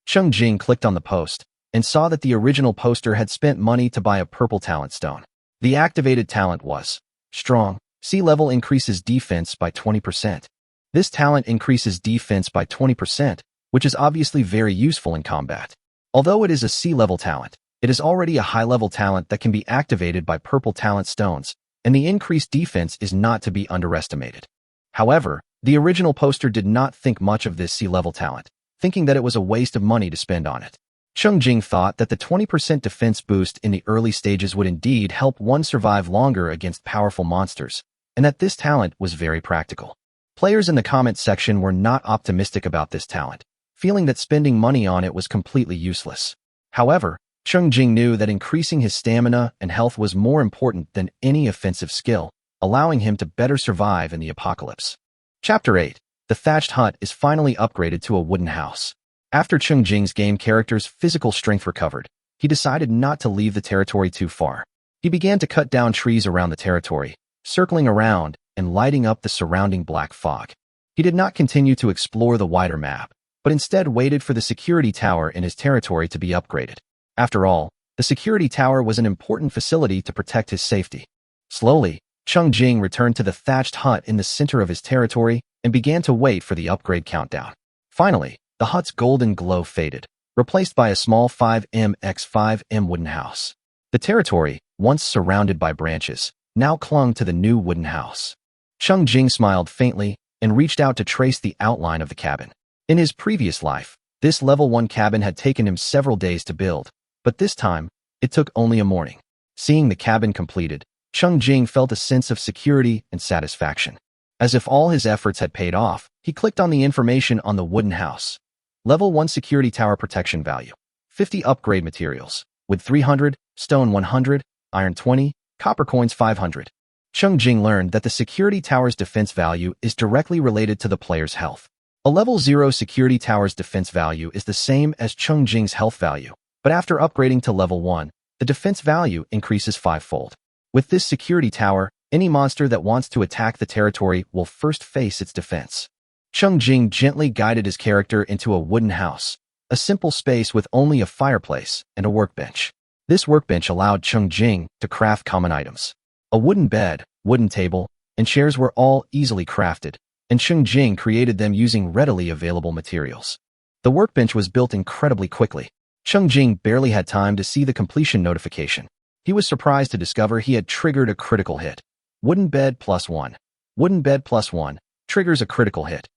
[SPEAKER 1] Cheng Jing clicked on the post and saw that the original poster had spent money to buy a purple talent stone. The activated talent was strong. SSS-Level increases defense by 20%. This talent increases defense by 20%, which is obviously very useful in combat. Although it is a SSS-Level talent, it is already a high-level talent that can be activated by purple talent stones, and the increased defense is not to be underestimated. However, the original poster did not think much of this SSS-Level talent, thinking that it was a waste of money to spend on it. Cheng Jing thought that the 20% defense boost in the early stages would indeed help one survive longer against powerful monsters, and that this talent was very practical. Players in the comment section were not optimistic about this talent, feeling that spending money on it was completely useless. However, Cheng Jing knew that increasing his stamina and health was more important than any offensive skill, allowing him to better survive in the apocalypse. Chapter 8. The thatched hut is finally upgraded to a wooden house. After Cheng Jing's game character's physical strength recovered, he decided not to leave the territory too far. He began to cut down trees around the territory, circling around and lighting up the surrounding black fog. He did not continue to explore the wider map, but instead waited for the security tower in his territory to be upgraded. After all, the security tower was an important facility to protect his safety. Slowly, Cheng Jing returned to the thatched hut in the center of his territory and began to wait for the upgrade countdown. Finally, the hut's golden glow faded, replaced by a small 5m x 5m wooden house. The territory, once surrounded by branches, now clung to the new wooden house. Cheng Jing smiled faintly and reached out to trace the outline of the cabin. In his previous life, this level 1 cabin had taken him several days to build, but this time, it took only a morning. Seeing the cabin completed, Cheng Jing felt a sense of security and satisfaction. As if all his efforts had paid off, he clicked on the information on the wooden house. Level 1 security tower protection value. 50 upgrade materials. Wood 300, stone 100, iron 20, copper coins 500. Cheng Jing learned that the security tower's defense value is directly related to the player's health. A level 0 security tower's defense value is the same as Cheng Jing's health value, but after upgrading to level 1, the defense value increases 5-fold. With this security tower, any monster that wants to attack the territory will first face its defense. Cheng Jing gently guided his character into a wooden house, a simple space with only a fireplace and a workbench. This workbench allowed Cheng Jing to craft common items. A wooden bed, wooden table, and chairs were all easily crafted, and Cheng Jing created them using readily available materials. The workbench was built incredibly quickly. Cheng Jing barely had time to see the completion notification. He was surprised to discover he had triggered a critical hit. Wooden bed +1. Wooden bed +1 triggers a critical hit.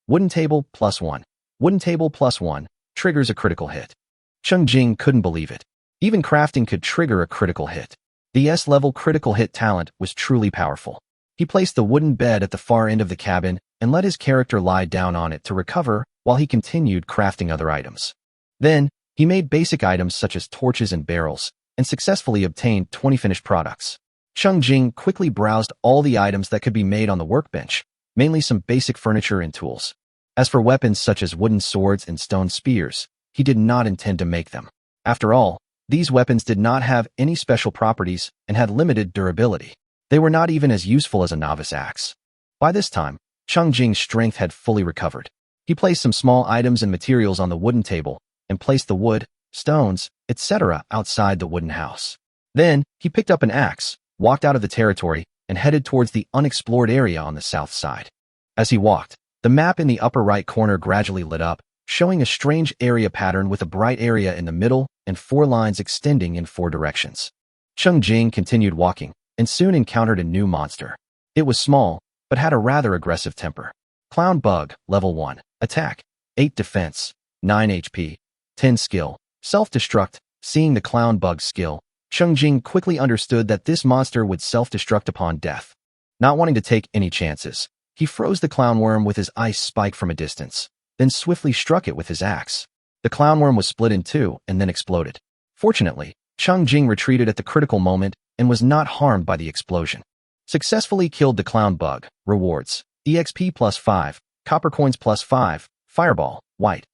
[SPEAKER 1] Wooden table +1. Wooden table +1 triggers a critical hit. Cheng Jing couldn't believe it. Even crafting could trigger a critical hit. The S-level critical hit talent was truly powerful. He placed the wooden bed at the far end of the cabin and let his character lie down on it to recover while he continued crafting other items. Then, he made basic items such as torches and barrels, and successfully obtained 20 finished products. Cheng Jing quickly browsed all the items that could be made on the workbench, mainly some basic furniture and tools. As for weapons such as wooden swords and stone spears, he did not intend to make them. After all, these weapons did not have any special properties and had limited durability. They were not even as useful as a novice axe. By this time, Cheng Jing's strength had fully recovered. He placed some small items and materials on the wooden table and placed the wood, stones, etc. outside the wooden house. Then, he picked up an axe, walked out of the territory, and headed towards the unexplored area on the south side. As he walked, the map in the upper right corner gradually lit up, showing a strange area pattern with a bright area in the middle and 4 lines extending in 4 directions. Cheng Jing continued walking and soon encountered a new monster. It was small, but had a rather aggressive temper. Clown Bug, level 1, attack, 8 defense, 9 HP, 10 skill, self-destruct. Seeing the Clown Bug's skill, Cheng Jing quickly understood that this monster would self-destruct upon death. Not wanting to take any chances, he froze the clown worm with his ice spike from a distance, then swiftly struck it with his axe. The clown worm was split in 2 and then exploded. Fortunately, Cheng Jing retreated at the critical moment and was not harmed by the explosion. Successfully killed the Clown Bug. Rewards: EXP +5, copper coins +5, fireball, white.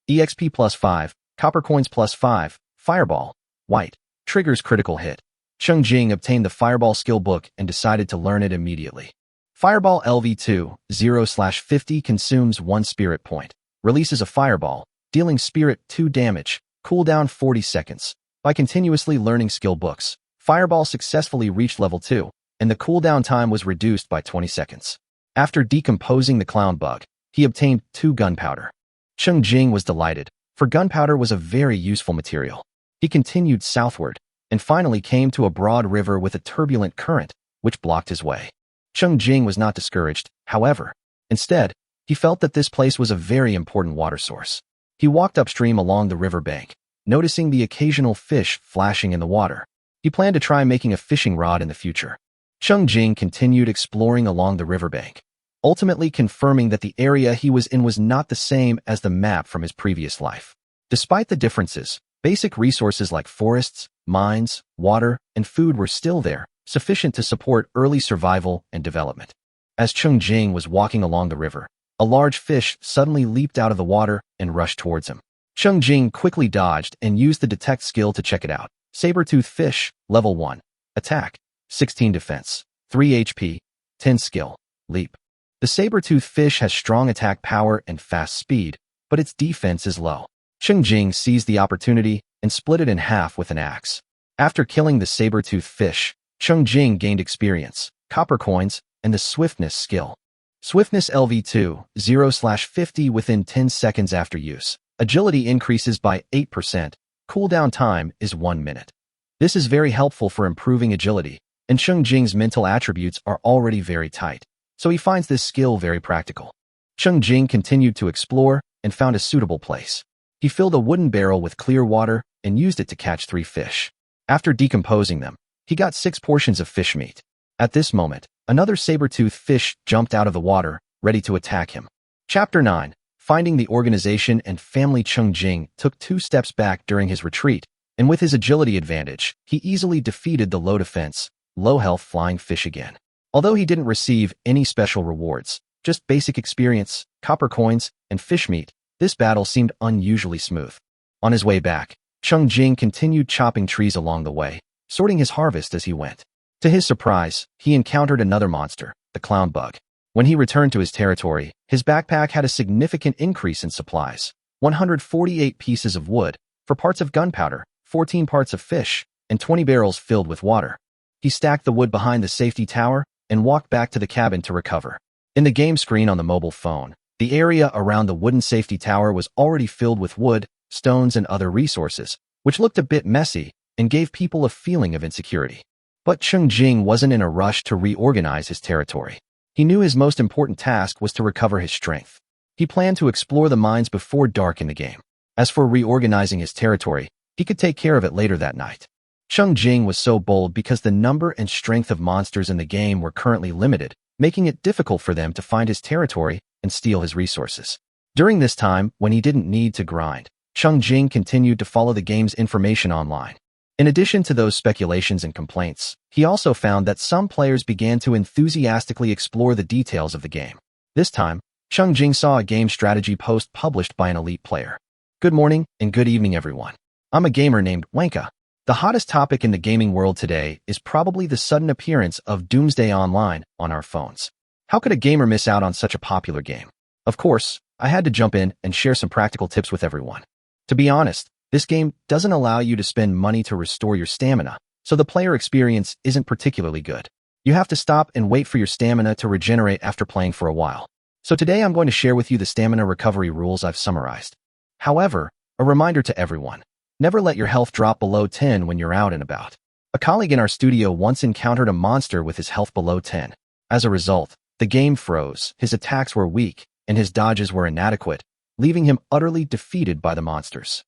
[SPEAKER 1] EXP +5, copper coins +5, fireball, white. Triggers critical hit. Cheng Jing obtained the fireball skill book and decided to learn it immediately. Fireball LV2, 0/50 consumes 1 spirit point. Releases a fireball, dealing spirit 2 damage, cooldown 40 seconds. By continuously learning skill books, Fireball successfully reached level 2, and the cooldown time was reduced by 20 seconds. After decomposing the Clown Bug, he obtained 2 gunpowder. Cheng Jing was delighted, for gunpowder was a very useful material. He continued southward, and finally came to a broad river with a turbulent current, which blocked his way. Cheng Jing was not discouraged, however. Instead, he felt that this place was a very important water source. He walked upstream along the river bank, noticing the occasional fish flashing in the water. He planned to try making a fishing rod in the future. Cheng Jing continued exploring along the riverbank, ultimately confirming that the area he was in was not the same as the map from his previous life. Despite the differences, basic resources like forests, mines, water, and food were still there, sufficient to support early survival and development. As Cheng Jing was walking along the river, a large fish suddenly leaped out of the water and rushed towards him. Cheng Jing quickly dodged and used the detect skill to check it out. Saber-tooth fish, level 1. Attack, 16 defense, 3 HP, 10 skill, leap. The saber-tooth fish has strong attack power and fast speed, but its defense is low. Cheng Jing seized the opportunity and split it in half with an axe. After killing the saber-tooth fish, Cheng Jing gained experience, copper coins, and the swiftness skill. Swiftness LV2, 0/50 within 10 seconds after use. Agility increases by 8%. Cooldown time is 1 minute. This is very helpful for improving agility, and Cheng Jing's mental attributes are already very tight. so he finds this skill very practical. Cheng Jing continued to explore and found a suitable place. He filled a wooden barrel with clear water and used it to catch 3 fish. After decomposing them, he got 6 portions of fish meat. At this moment, another saber-toothed fish jumped out of the water, ready to attack him. Chapter 9. Finding the organization and family. Cheng Jing took 2 steps back during his retreat, and with his agility advantage, he easily defeated the low defense, low health flying fish again. Although he didn't receive any special rewards, just basic experience, copper coins, and fish meat, this battle seemed unusually smooth. On his way back, Cheng Jing continued chopping trees along the way, sorting his harvest as he went. To his surprise, he encountered another monster, the clown bug. When he returned to his territory, his backpack had a significant increase in supplies: 148 pieces of wood, 4 parts of gunpowder, 14 parts of fish, and 20 barrels filled with water. He stacked the wood behind the safety tower and walked back to the cabin to recover. In the game screen on the mobile phone, the area around the wooden safety tower was already filled with wood, stones, and other resources, which looked a bit messy and gave people a feeling of insecurity. But Cheng Jing wasn't in a rush to reorganize his territory. He knew his most important task was to recover his strength. He planned to explore the mines before dark in the game. As for reorganizing his territory, he could take care of it later that night. Cheng Jing was so bold because the number and strength of monsters in the game were currently limited, making it difficult for them to find his territory and steal his resources. During this time, when he didn't need to grind, Cheng Jing continued to follow the game's information online. In addition to those speculations and complaints, he also found that some players began to enthusiastically explore the details of the game. This time, Cheng Jing saw a game strategy post published by an elite player. Good morning and good evening, everyone. I'm a gamer named Wanka. The hottest topic in the gaming world today is probably the sudden appearance of Doomsday Online on our phones. How could a gamer miss out on such a popular game? Of course, I had to jump in and share some practical tips with everyone. To be honest, this game doesn't allow you to spend money to restore your stamina, so the player experience isn't particularly good. You have to stop and wait for your stamina to regenerate after playing for a while. So today I'm going to share with you the stamina recovery rules I've summarized. However, a reminder to everyone: never let your health drop below 10 when you're out and about. A colleague in our studio once encountered a monster with his health below 10. As a result, the game froze, his attacks were weak, and his dodges were inadequate, leaving him utterly defeated by the monsters.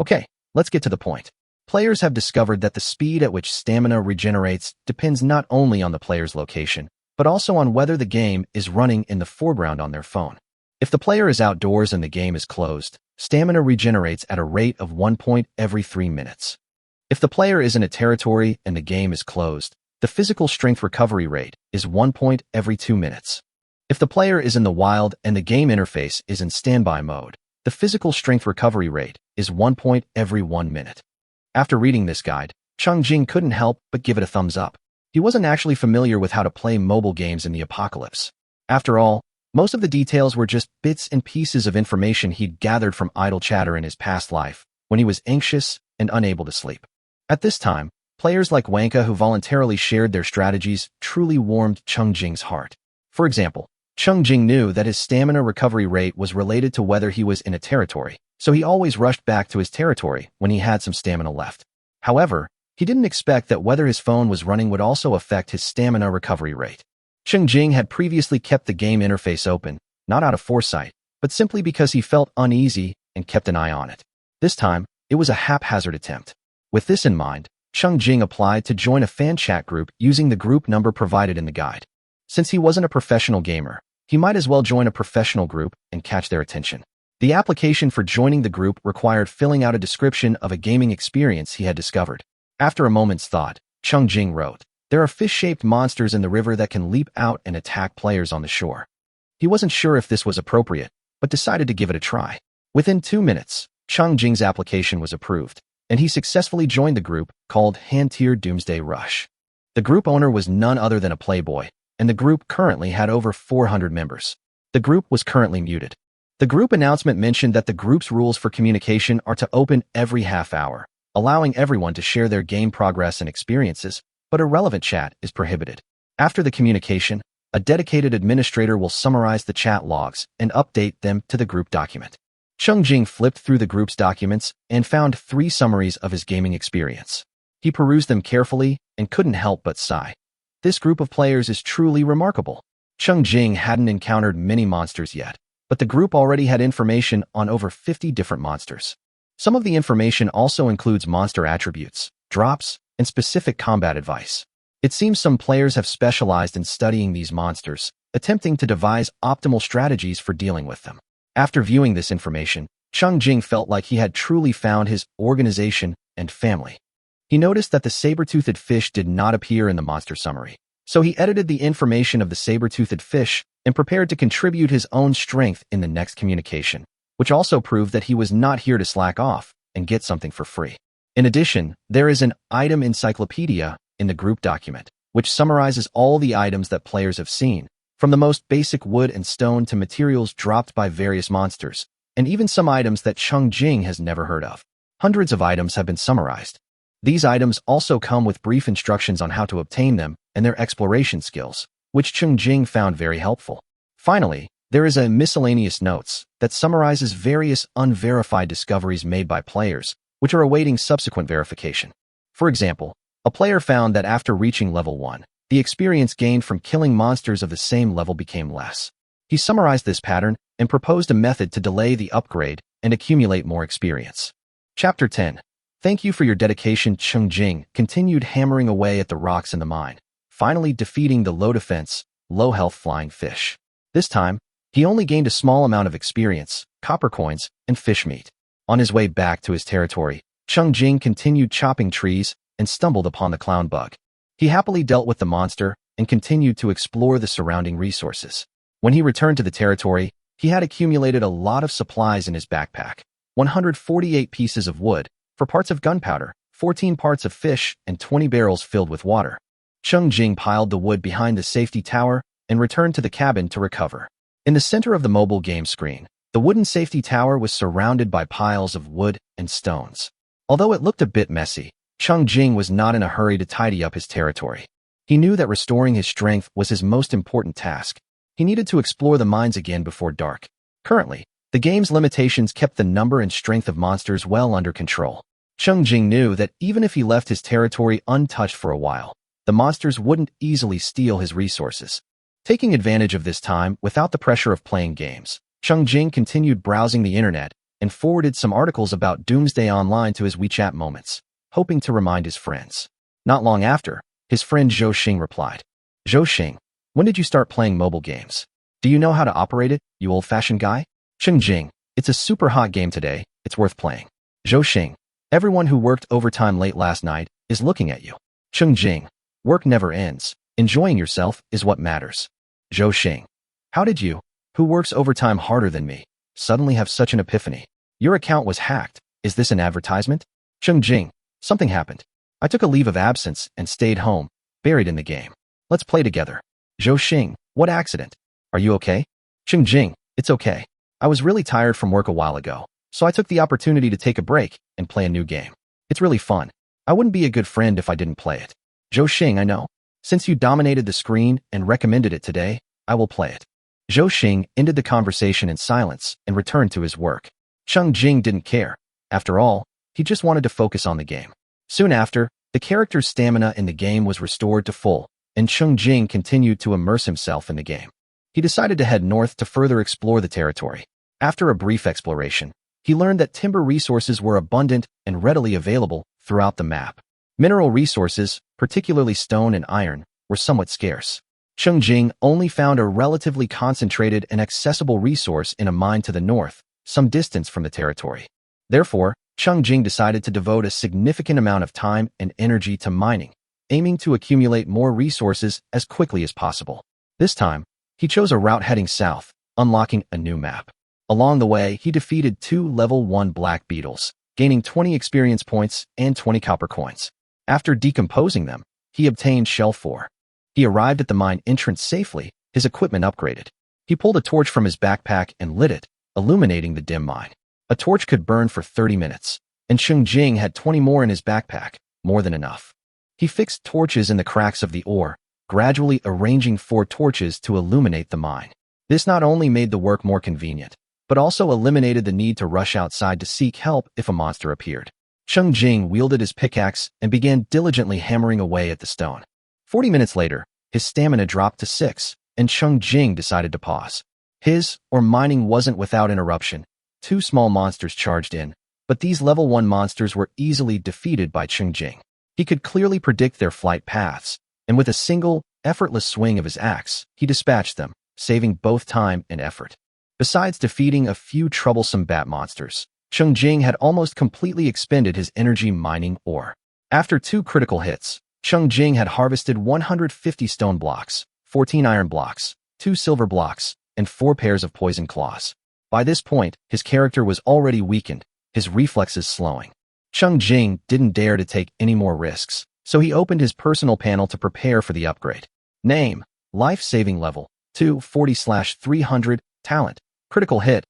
[SPEAKER 1] Okay, let's get to the point. Players have discovered that the speed at which stamina regenerates depends not only on the player's location, but also on whether the game is running in the foreground on their phone. If the player is outdoors and the game is closed, stamina regenerates at a rate of 1 point every 3 minutes. If the player is in a territory and the game is closed, the physical strength recovery rate is 1 point every 2 minutes. If the player is in the wild and the game interface is in standby mode, the physical strength recovery rate is 1 point every 1 minute. After reading this guide, Cheng Jing couldn't help but give it a thumbs up. He wasn't actually familiar with how to play mobile games in the apocalypse. After all, most of the details were just bits and pieces of information he'd gathered from idle chatter in his past life, when he was anxious and unable to sleep. At this time, players like Wanka who voluntarily shared their strategies truly warmed Cheng Jing's heart. For example, Cheng Jing knew that his stamina recovery rate was related to whether he was in a territory, so he always rushed back to his territory when he had some stamina left. However, he didn't expect that whether his phone was running would also affect his stamina recovery rate. Cheng Jing had previously kept the game interface open, not out of foresight, but simply because he felt uneasy and kept an eye on it. This time, it was a haphazard attempt. With this in mind, Cheng Jing applied to join a fan chat group using the group number provided in the guide. Since he wasn't a professional gamer, he might as well join a professional group and catch their attention. The application for joining the group required filling out a description of a gaming experience he had discovered. After a moment's thought, Cheng Jing wrote, "There are fish-shaped monsters in the river that can leap out and attack players on the shore." He wasn't sure if this was appropriate, but decided to give it a try. Within 2 minutes, Cheng Jing's application was approved, and he successfully joined the group called Hand-Tier Doomsday Rush. The group owner was none other than a playboy, and the group currently had over 400 members. The group was currently muted. The group announcement mentioned that the group's rules for communication are to open every half hour, allowing everyone to share their game progress and experiences, but irrelevant chat is prohibited. After the communication, a dedicated administrator will summarize the chat logs and update them to the group document. Cheng Jing flipped through the group's documents and found 3 summaries of his gaming experience. He perused them carefully and couldn't help but sigh. This group of players is truly remarkable. Cheng Jing hadn't encountered many monsters yet, but the group already had information on over 50 different monsters. Some of the information also includes monster attributes, drops, and specific combat advice. It seems some players have specialized in studying these monsters, attempting to devise optimal strategies for dealing with them. After viewing this information, Cheng Jing felt like he had truly found his organization and family. He noticed that the saber-toothed fish did not appear in the monster summary, so he edited the information of the saber-toothed fish and prepared to contribute his own strength in the next communication, which also proved that he was not here to slack off and get something for free. In addition, there is an item encyclopedia in the group document, which summarizes all the items that players have seen, from the most basic wood and stone to materials dropped by various monsters, and even some items that Cheng Jing has never heard of. Hundreds of items have been summarized. These items also come with brief instructions on how to obtain them and their exploration skills, which Cheng Jing found very helpful. Finally, there is a miscellaneous notes that summarizes various unverified discoveries made by players, which are awaiting subsequent verification. For example, a player found that after reaching level 1, the experience gained from killing monsters of the same level became less. He summarized this pattern and proposed a method to delay the upgrade and accumulate more experience. Chapter 10. Thank you for your dedication. Cheng Jing continued hammering away at the rocks in the mine, finally defeating the low defense, low health flying fish. This time, he only gained a small amount of experience, copper coins, and fish meat. On his way back to his territory, Cheng Jing continued chopping trees and stumbled upon the clown bug. He happily dealt with the monster and continued to explore the surrounding resources. When he returned to the territory, he had accumulated a lot of supplies in his backpack: 148 pieces of wood, 4 parts of gunpowder, 14 parts of fish, and 20 barrels filled with water. Cheng Jing piled the wood behind the safety tower and returned to the cabin to recover. In the center of the mobile game screen, the wooden safety tower was surrounded by piles of wood and stones. Although it looked a bit messy, Cheng Jing was not in a hurry to tidy up his territory. He knew that restoring his strength was his most important task. He needed to explore the mines again before dark. Currently, the game's limitations kept the number and strength of monsters well under control. Cheng Jing knew that even if he left his territory untouched for a while, the monsters wouldn't easily steal his resources. Taking advantage of this time without the pressure of playing games, Cheng Jing continued browsing the internet and forwarded some articles about Doomsday Online to his WeChat moments, hoping to remind his friends. Not long after, his friend Zhou Xing replied, "Zhou Xing, when did you start playing mobile games? Do you know how to operate it, you old-fashioned guy?" Cheng Jing, "It's a super hot game today, it's worth playing." Zhou Xing, "Everyone who worked overtime late last night is looking at you." Cheng Jing, "Work never ends. Enjoying yourself is what matters." Zhou Xing, "How did you, who works overtime harder than me, suddenly have such an epiphany? Your account was hacked. Is this an advertisement?" Cheng Jing, "Something happened. I took a leave of absence and stayed home, buried in the game. Let's play together." Zhou Xing, "What accident? Are you okay?" Cheng Jing, "It's okay. I was really tired from work a while ago, so I took the opportunity to take a break and play a new game. It's really fun. I wouldn't be a good friend if I didn't play it." Zhou Xing, "I know. Since you dominated the screen and recommended it today, I will play it." Zhou Xing ended the conversation in silence and returned to his work. Cheng Jing didn't care. After all, he just wanted to focus on the game. Soon after, the character's stamina in the game was restored to full, and Cheng Jing continued to immerse himself in the game. He decided to head north to further explore the territory. After a brief exploration, he learned that timber resources were abundant and readily available throughout the map. Mineral resources, particularly stone and iron, were somewhat scarce. Cheng Jing only found a relatively concentrated and accessible resource in a mine to the north, some distance from the territory. Therefore, Cheng Jing decided to devote a significant amount of time and energy to mining, aiming to accumulate more resources as quickly as possible. This time, he chose a route heading south, unlocking a new map. Along the way, he defeated 2 level 1 black beetles, gaining 20 experience points and 20 copper coins. After decomposing them, he obtained shell 4. He arrived at the mine entrance safely, his equipment upgraded. He pulled a torch from his backpack and lit it, illuminating the dim mine. A torch could burn for 30 minutes, and Cheng Jing had 20 more in his backpack, more than enough. He fixed torches in the cracks of the ore, gradually arranging 4 torches to illuminate the mine. This not only made the work more convenient, but also eliminated the need to rush outside to seek help if a monster appeared. Cheng Jing wielded his pickaxe and began diligently hammering away at the stone. 40 minutes later, his stamina dropped to 6, and Cheng Jing decided to pause. His, or mining wasn't without interruption. Two small monsters charged in, but these level 1 monsters were easily defeated by Cheng Jing. He could clearly predict their flight paths, and with a single, effortless swing of his axe, he dispatched them, saving both time and effort. Besides defeating a few troublesome bat monsters, Cheng Jing had almost completely expended his energy mining ore. After 2 critical hits, Cheng Jing had harvested 150 stone blocks, 14 iron blocks, 2 silver blocks, and 4 pairs of poison claws. By this point, his character was already weakened, his reflexes slowing. Cheng Jing didn't dare to take any more risks, so he opened his personal panel to prepare for the upgrade. Name: Life Saving Level 240/300, Talent, Critical Hit,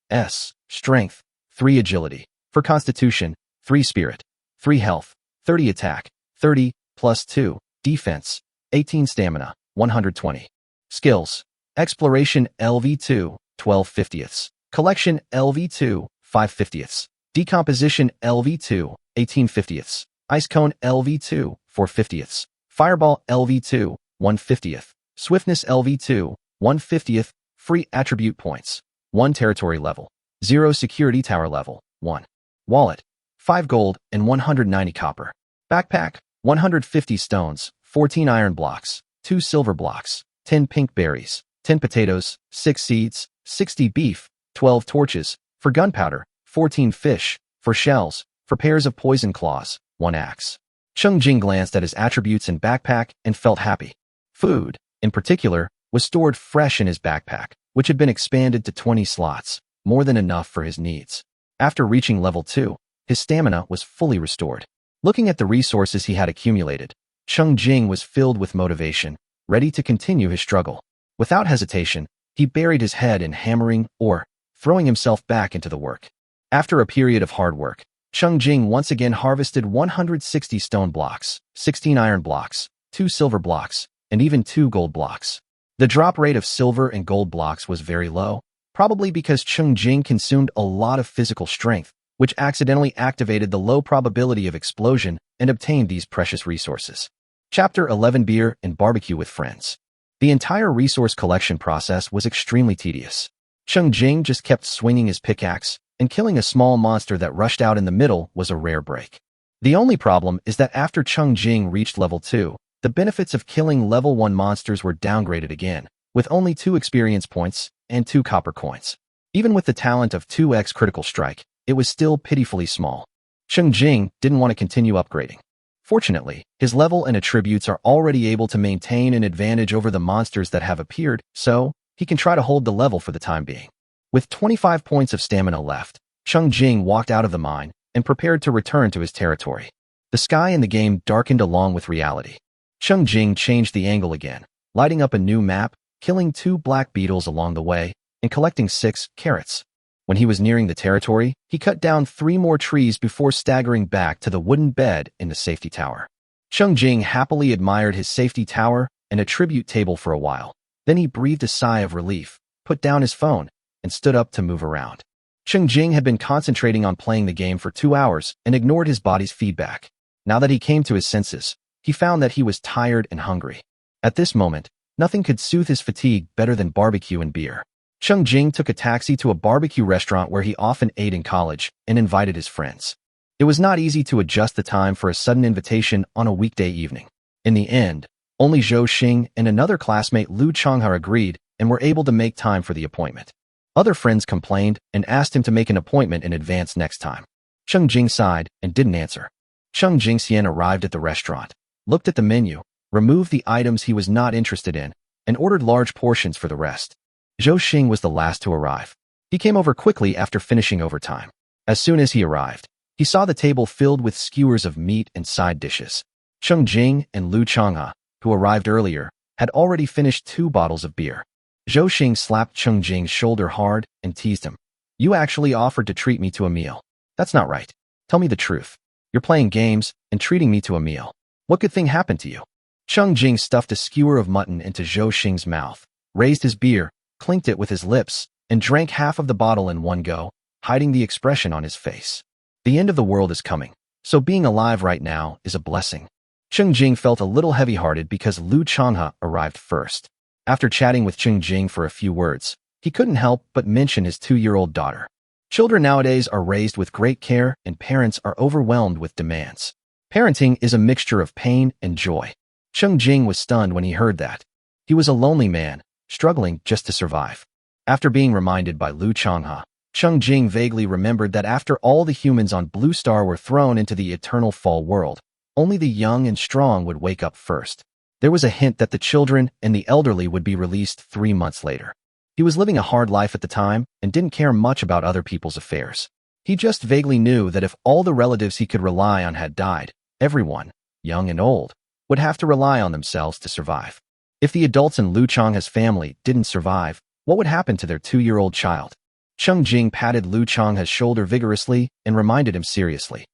[SPEAKER 1] S, Strength, 3 Agility, for Constitution, 3 Spirit, 3 Health, 30 Attack, 30, plus 2, Defense, 18 Stamina, 120. Skills: Exploration LV2, 12 50ths, Collection LV2, 5 50ths, Decomposition LV2, 18 50ths, Ice Cone LV2, 4 50ths, Fireball LV2, 1 50th, Swiftness LV2, 1 50th, Free Attribute Points, 1 Territory Level, 0 Security Tower Level, 1. Wallet: 5 gold and 190 copper. Backpack: 150 stones, 14 iron blocks, 2 silver blocks, 10 pink berries, 10 potatoes, 6 seeds, 60 beef, 12 torches, for gunpowder, 14 fish, for shells, for pairs of poison claws, 1 axe. Cheng Jing glanced at his attributes and backpack and felt happy. Food, in particular, was stored fresh in his backpack, which had been expanded to 20 slots, more than enough for his needs. After reaching level 2, his stamina was fully restored. Looking at the resources he had accumulated, Cheng Jing was filled with motivation, ready to continue his struggle. Without hesitation, he buried his head in hammering or throwing himself back into the work. After a period of hard work, Cheng Jing once again harvested 160 stone blocks, 16 iron blocks, 2 silver blocks, and even 2 gold blocks. The drop rate of silver and gold blocks was very low, probably because Cheng Jing consumed a lot of physical strength, which accidentally activated the low probability of explosion and obtained these precious resources. Chapter 11: Beer and Barbecue with Friends. The entire resource collection process was extremely tedious. Cheng Jing just kept swinging his pickaxe, and killing a small monster that rushed out in the middle was a rare break. The only problem is that after Cheng Jing reached level 2, the benefits of killing level 1 monsters were downgraded again, with only 2 experience points and 2 copper coins. Even with the talent of 2x critical strike, it was still pitifully small. Cheng Jing didn't want to continue upgrading. Fortunately, his level and attributes are already able to maintain an advantage over the monsters that have appeared, so he can try to hold the level for the time being. With 25 points of stamina left, Cheng Jing walked out of the mine and prepared to return to his territory. The sky in the game darkened along with reality. Cheng Jing changed the angle again, lighting up a new map, killing 2 black beetles along the way, and collecting 6 carrots. When he was nearing the territory, he cut down 3 more trees before staggering back to the wooden bed in the safety tower. Cheng Jing happily admired his safety tower and attribute table for a while. Then he breathed a sigh of relief, put down his phone, and stood up to move around. Cheng Jing had been concentrating on playing the game for 2 hours and ignored his body's feedback. Now that he came to his senses, he found that he was tired and hungry. At this moment, nothing could soothe his fatigue better than barbecue and beer. Cheng Jing took a taxi to a barbecue restaurant where he often ate in college and invited his friends. It was not easy to adjust the time for a sudden invitation on a weekday evening. In the end, only Zhou Xing and another classmate Lu Changhe agreed and were able to make time for the appointment. Other friends complained and asked him to make an appointment in advance next time. Cheng Jing sighed and didn't answer. Cheng Jingxian arrived at the restaurant, looked at the menu, removed the items he was not interested in, and ordered large portions for the rest. Zhou Xing was the last to arrive. He came over quickly after finishing overtime. As soon as he arrived, he saw the table filled with skewers of meat and side dishes. Cheng Jing and Lu Changhe, who arrived earlier, had already finished 2 bottles of beer. Zhou Xing slapped Cheng Jing's shoulder hard and teased him. "You actually offered to treat me to a meal. That's not right. Tell me the truth. You're playing games and treating me to a meal. What good thing happened to you?" Cheng Jing stuffed a skewer of mutton into Zhou Xing's mouth, raised his beer, clinked it with his lips, and drank half of the bottle in one go, hiding the expression on his face. The end of the world is coming, so being alive right now is a blessing. Cheng Jing felt a little heavy-hearted because Lu Changhe arrived first. After chatting with Cheng Jing for a few words, he couldn't help but mention his 2-year-old daughter. Children nowadays are raised with great care and parents are overwhelmed with demands. Parenting is a mixture of pain and joy. Cheng Jing was stunned when he heard that. He was a lonely man, struggling just to survive. After being reminded by Lu Changhe, Cheng Jing vaguely remembered that after all the humans on Blue Star were thrown into the eternal fall world, only the young and strong would wake up first. There was a hint that the children and the elderly would be released 3 months later. He was living a hard life at the time and didn't care much about other people's affairs. He just vaguely knew that if all the relatives he could rely on had died, everyone, young and old, would have to rely on themselves to survive. If the adults in Lu Changhe's family didn't survive, what would happen to their 2-year-old child? Cheng Jing patted Lu Changhe's shoulder vigorously and reminded him seriously.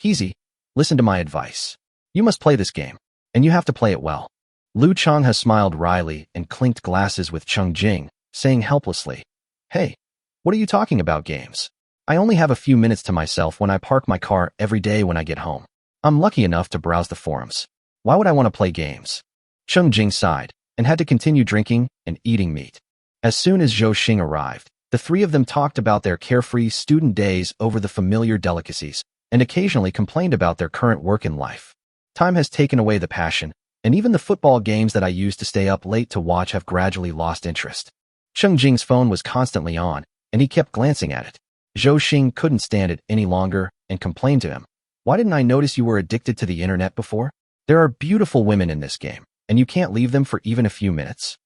[SPEAKER 1] Easy, listen to my advice. You must play this game, and you have to play it well. Lu Changhe smiled wryly and clinked glasses with Cheng Jing, saying helplessly, Hey, what are you talking about games? I only have a few minutes to myself when I park my car every day when I get home. I'm lucky enough to browse the forums. Why would I want to play games? Cheng Jing sighed and had to continue drinking and eating meat. As soon as Zhou Xing arrived, the three of them talked about their carefree student days over the familiar delicacies and occasionally complained about their current work in life. Time has taken away the passion, and even the football games that I used to stay up late to watch have gradually lost interest. Cheng Jing's phone was constantly on, and he kept glancing at it. Zhou Xing couldn't stand it any longer and complained to him. Why didn't I notice you were addicted to the internet before? There are beautiful women in this game, and you can't leave them for even a few minutes.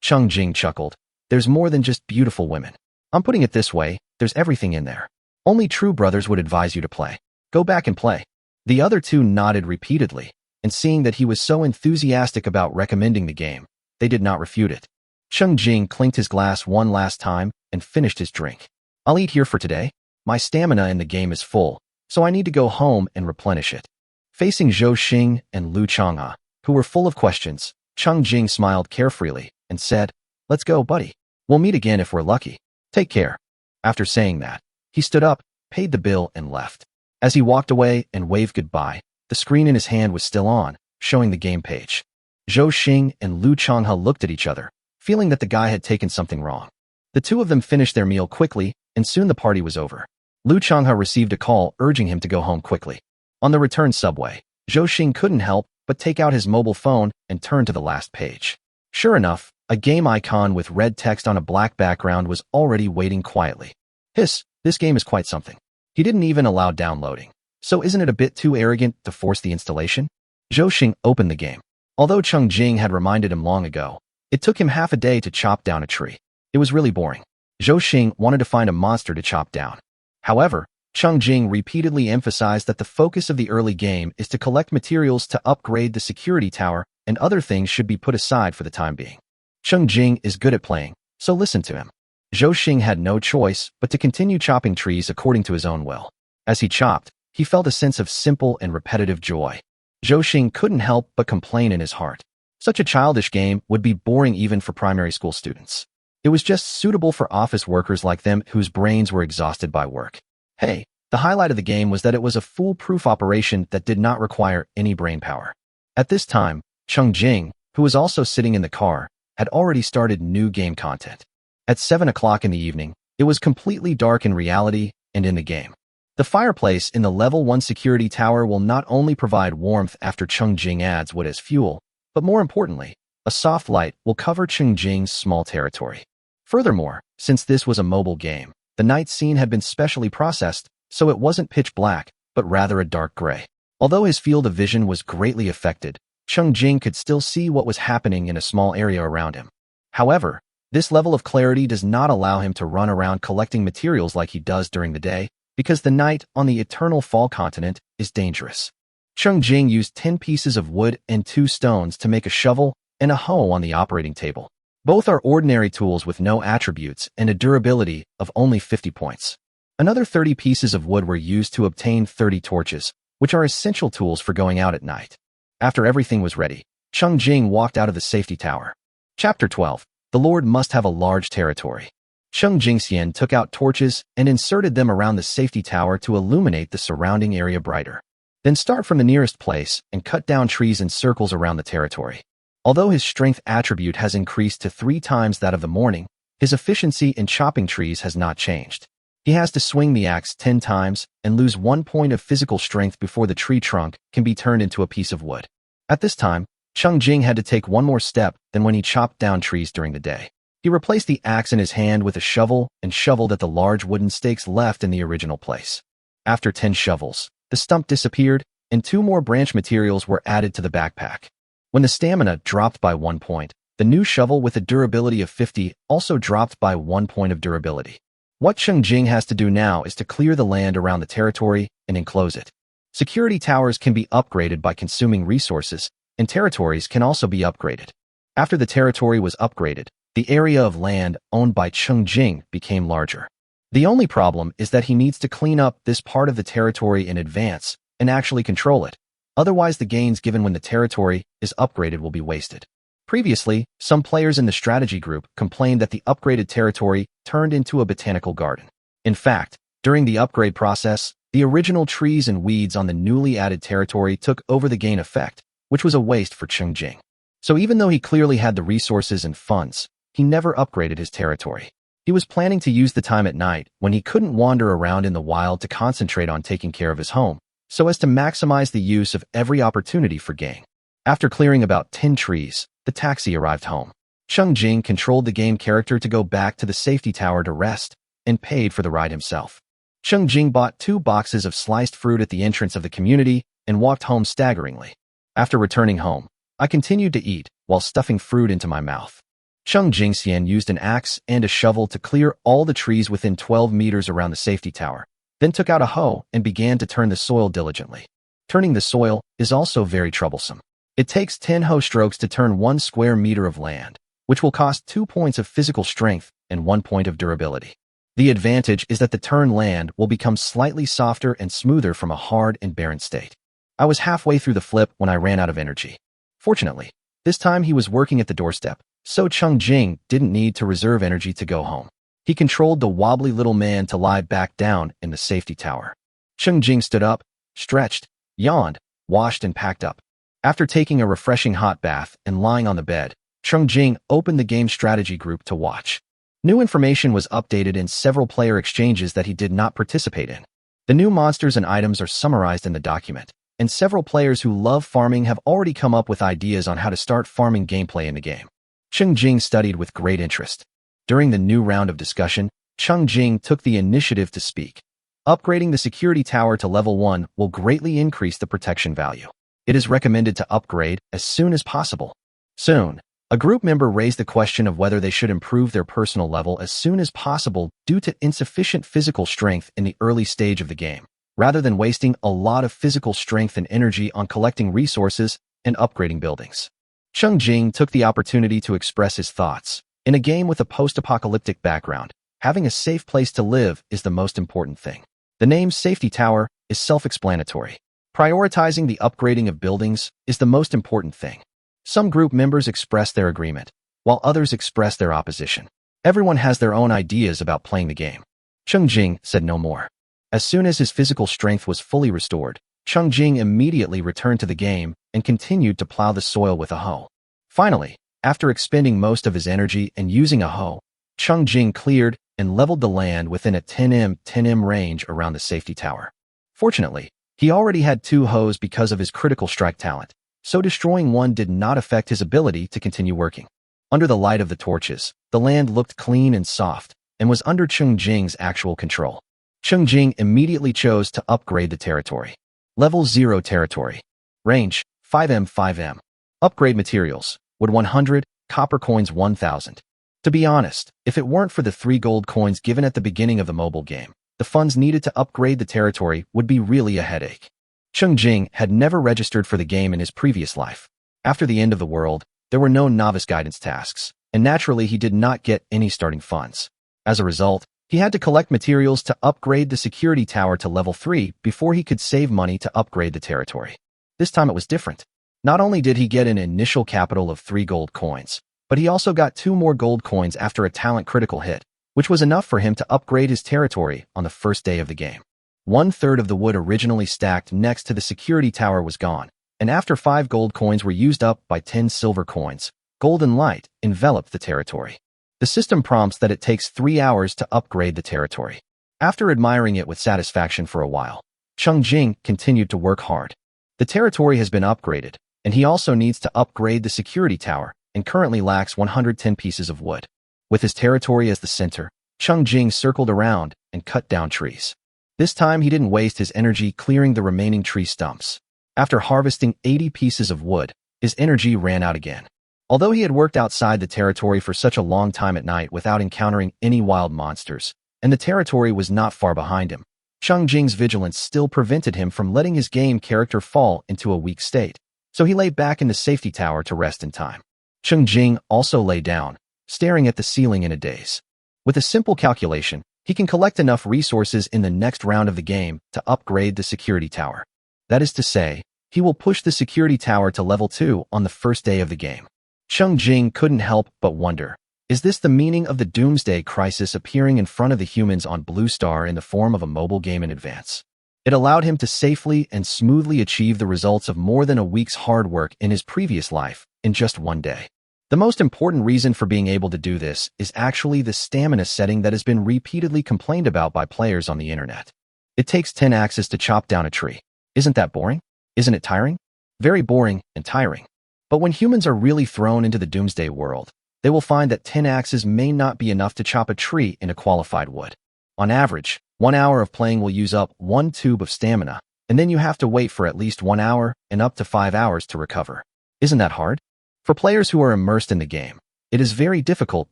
[SPEAKER 1] Cheng Jing chuckled. There's more than just beautiful women. I'm putting it this way, there's everything in there. Only true brothers would advise you to play. Go back and play. The other two nodded repeatedly, and seeing that he was so enthusiastic about recommending the game, they did not refute it. Cheng Jing clinked his glass one last time and finished his drink. I'll eat here for today. My stamina in the game is full, so I need to go home and replenish it. Facing Zhou Xing and Lu Changhe, who were full of questions, Cheng Jing smiled carefreely and said, Let's go, buddy. We'll meet again if we're lucky. Take care. After saying that, he stood up, paid the bill, and left. As he walked away and waved goodbye, the screen in his hand was still on, showing the game page. Zhou Xing and Lu Changhe looked at each other, feeling that the guy had taken something wrong. The two of them finished their meal quickly, and soon the party was over. Lu Changhe received a call urging him to go home quickly. On the return subway, Zhou Xing couldn't help but take out his mobile phone and turn to the last page. Sure enough, a game icon with red text on a black background was already waiting quietly. Hiss, this game is quite something. He didn't even allow downloading. So isn't it a bit too arrogant to force the installation? Zhou Xing opened the game. Although Cheng Jing had reminded him long ago, it took him half a day to chop down a tree. It was really boring. Zhou Xing wanted to find a monster to chop down. However, Cheng Jing repeatedly emphasized that the focus of the early game is to collect materials to upgrade the security tower, and other things should be put aside for the time being. Cheng Jing is good at playing, so listen to him. Zhou Xing had no choice but to continue chopping trees according to his own will. As he chopped, he felt a sense of simple and repetitive joy. Zhou Xing couldn't help but complain in his heart. Such a childish game would be boring even for primary school students. It was just suitable for office workers like them whose brains were exhausted by work. Hey, the highlight of the game was that it was a foolproof operation that did not require any brain power. At this time, Cheng Jing, who was also sitting in the car, had already started new game content. At 7 o'clock in the evening, it was completely dark in reality and in the game. The fireplace in the level 1 security tower will not only provide warmth after Cheng Jing adds wood as fuel, but more importantly, a soft light will cover Cheng Jing's small territory. Furthermore, since this was a mobile game, the night scene had been specially processed, so it wasn't pitch black, but rather a dark gray. Although his field of vision was greatly affected, Cheng Jing could still see what was happening in a small area around him. However, this level of clarity does not allow him to run around collecting materials like he does during the day, because the night on the Eternal Fall continent is dangerous. Cheng Jing used 10 pieces of wood and 2 stones to make a shovel and a hoe on the operating table. Both are ordinary tools with no attributes and a durability of only 50 points. Another 30 pieces of wood were used to obtain 30 torches, which are essential tools for going out at night. After everything was ready, Cheng Jing walked out of the safety tower. Chapter 12. The Lord must have a large territory. Cheng Jingxian took out torches and inserted them around the safety tower to illuminate the surrounding area brighter. Then start from the nearest place and cut down trees in circles around the territory. Although his strength attribute has increased to 3 times that of the morning, his efficiency in chopping trees has not changed. He has to swing the axe 10 times and lose 1 point of physical strength before the tree trunk can be turned into a piece of wood. At this time, Cheng Jing had to take one more step than when he chopped down trees during the day. He replaced the axe in his hand with a shovel and shoveled at the large wooden stakes left in the original place. After 10 shovels, the stump disappeared and 2 more branch materials were added to the backpack. When the stamina dropped by 1 point, the new shovel with a durability of 50 also dropped by 1 point of durability. What Cheng Jing has to do now is to clear the land around the territory and enclose it. Security towers can be upgraded by consuming resources, and territories can also be upgraded. After the territory was upgraded, the area of land owned by Cheng Jing became larger. The only problem is that he needs to clean up this part of the territory in advance and actually control it. Otherwise, the gains given when the territory is upgraded will be wasted. Previously, some players in the strategy group complained that the upgraded territory turned into a botanical garden. In fact, during the upgrade process, the original trees and weeds on the newly added territory took over the gain effect, which was a waste for Cheng Jing. So even though he clearly had the resources and funds, he never upgraded his territory. He was planning to use the time at night when he couldn't wander around in the wild to concentrate on taking care of his home, so as to maximize the use of every opportunity for gain. After clearing about 10 trees, the taxi arrived home. Cheng Jing controlled the game character to go back to the safety tower to rest and paid for the ride himself. Cheng Jing bought 2 boxes of sliced fruit at the entrance of the community and walked home staggeringly. After returning home, I continued to eat while stuffing fruit into my mouth. Cheng Jingxian used an axe and a shovel to clear all the trees within 12 meters around the safety tower, then took out a hoe and began to turn the soil diligently. Turning the soil is also very troublesome. It takes 10 hoe strokes to turn 1 square meter of land, which will cost 2 points of physical strength and 1 point of durability. The advantage is that the turned land will become slightly softer and smoother from a hard and barren state. I was halfway through the flip when I ran out of energy. Fortunately, this time he was working at the doorstep, so Cheng Jing didn't need to reserve energy to go home. He controlled the wobbly little man to lie back down in the safety tower. Cheng Jing stood up, stretched, yawned, washed and packed up. After taking a refreshing hot bath and lying on the bed, Cheng Jing opened the game strategy group to watch. New information was updated in several player exchanges that he did not participate in. The new monsters and items are summarized in the document, and several players who love farming have already come up with ideas on how to start farming gameplay in the game. Cheng Jing studied with great interest. During the new round of discussion, Cheng Jing took the initiative to speak. Upgrading the security tower to level 1 will greatly increase the protection value. It is recommended to upgrade as soon as possible. Soon, a group member raised the question of whether they should improve their personal level as soon as possible due to insufficient physical strength in the early stage of the game, rather than wasting a lot of physical strength and energy on collecting resources and upgrading buildings. Cheng Jing took the opportunity to express his thoughts. In a game with a post-apocalyptic background, having a safe place to live is the most important thing. The name Safety Tower is self-explanatory. Prioritizing the upgrading of buildings is the most important thing. Some group members express their agreement, while others express their opposition. Everyone has their own ideas about playing the game. Cheng Jing said no more. As soon as his physical strength was fully restored, Cheng Jing immediately returned to the game and continued to plow the soil with a hoe. Finally, after expending most of his energy and using a hoe, Cheng Jing cleared and leveled the land within a 10m range around the safety tower. Fortunately, he already had 2 hoes because of his critical strike talent, so destroying one did not affect his ability to continue working. Under the light of the torches, the land looked clean and soft and was under Cheng Jing's actual control. Cheng Jing immediately chose to upgrade the territory. Level 0 territory. Range, 5m. Upgrade materials, wood 100, copper coins 1000. To be honest, if it weren't for the 3 gold coins given at the beginning of the mobile game, the funds needed to upgrade the territory would be really a headache. Cheng Jing had never registered for the game in his previous life. After the end of the world, there were no novice guidance tasks, and naturally he did not get any starting funds. As a result, he had to collect materials to upgrade the security tower to level 3 before he could save money to upgrade the territory. This time it was different. Not only did he get an initial capital of 3 gold coins, but he also got 2 more gold coins after a talent critical hit, which was enough for him to upgrade his territory on the first day of the game. 1/3 of the wood originally stacked next to the security tower was gone, and after 5 gold coins were used up by 10 silver coins, golden light enveloped the territory. The system prompts that it takes 3 hours to upgrade the territory. After admiring it with satisfaction for a while, Cheng Jing continued to work hard. The territory has been upgraded, and he also needs to upgrade the security tower and currently lacks 110 pieces of wood. With his territory as the center, Cheng Jing circled around and cut down trees. This time he didn't waste his energy clearing the remaining tree stumps. After harvesting 80 pieces of wood, his energy ran out again. Although he had worked outside the territory for such a long time at night without encountering any wild monsters, and the territory was not far behind him, Cheng Jing's vigilance still prevented him from letting his game character fall into a weak state, so he lay back in the safety tower to rest in time. Cheng Jing also lay down, staring at the ceiling in a daze. With a simple calculation, he can collect enough resources in the next round of the game to upgrade the security tower. That is to say, he will push the security tower to level 2 on the first day of the game. Cheng Jing couldn't help but wonder, is this the meaning of the Doomsday Crisis appearing in front of the humans on Blue Star in the form of a mobile game in advance? It allowed him to safely and smoothly achieve the results of more than a week's hard work in his previous life in just one day. The most important reason for being able to do this is actually the stamina setting that has been repeatedly complained about by players on the internet. It takes 10 axes to chop down a tree. Isn't that boring? Isn't it tiring? Very boring and tiring. But when humans are really thrown into the Doomsday world, they will find that 10 axes may not be enough to chop a tree into qualified wood. On average, 1 hour of playing will use up 1 tube of stamina, and then you have to wait for at least 1 hour and up to 5 hours to recover. Isn't that hard? For players who are immersed in the game, it is very difficult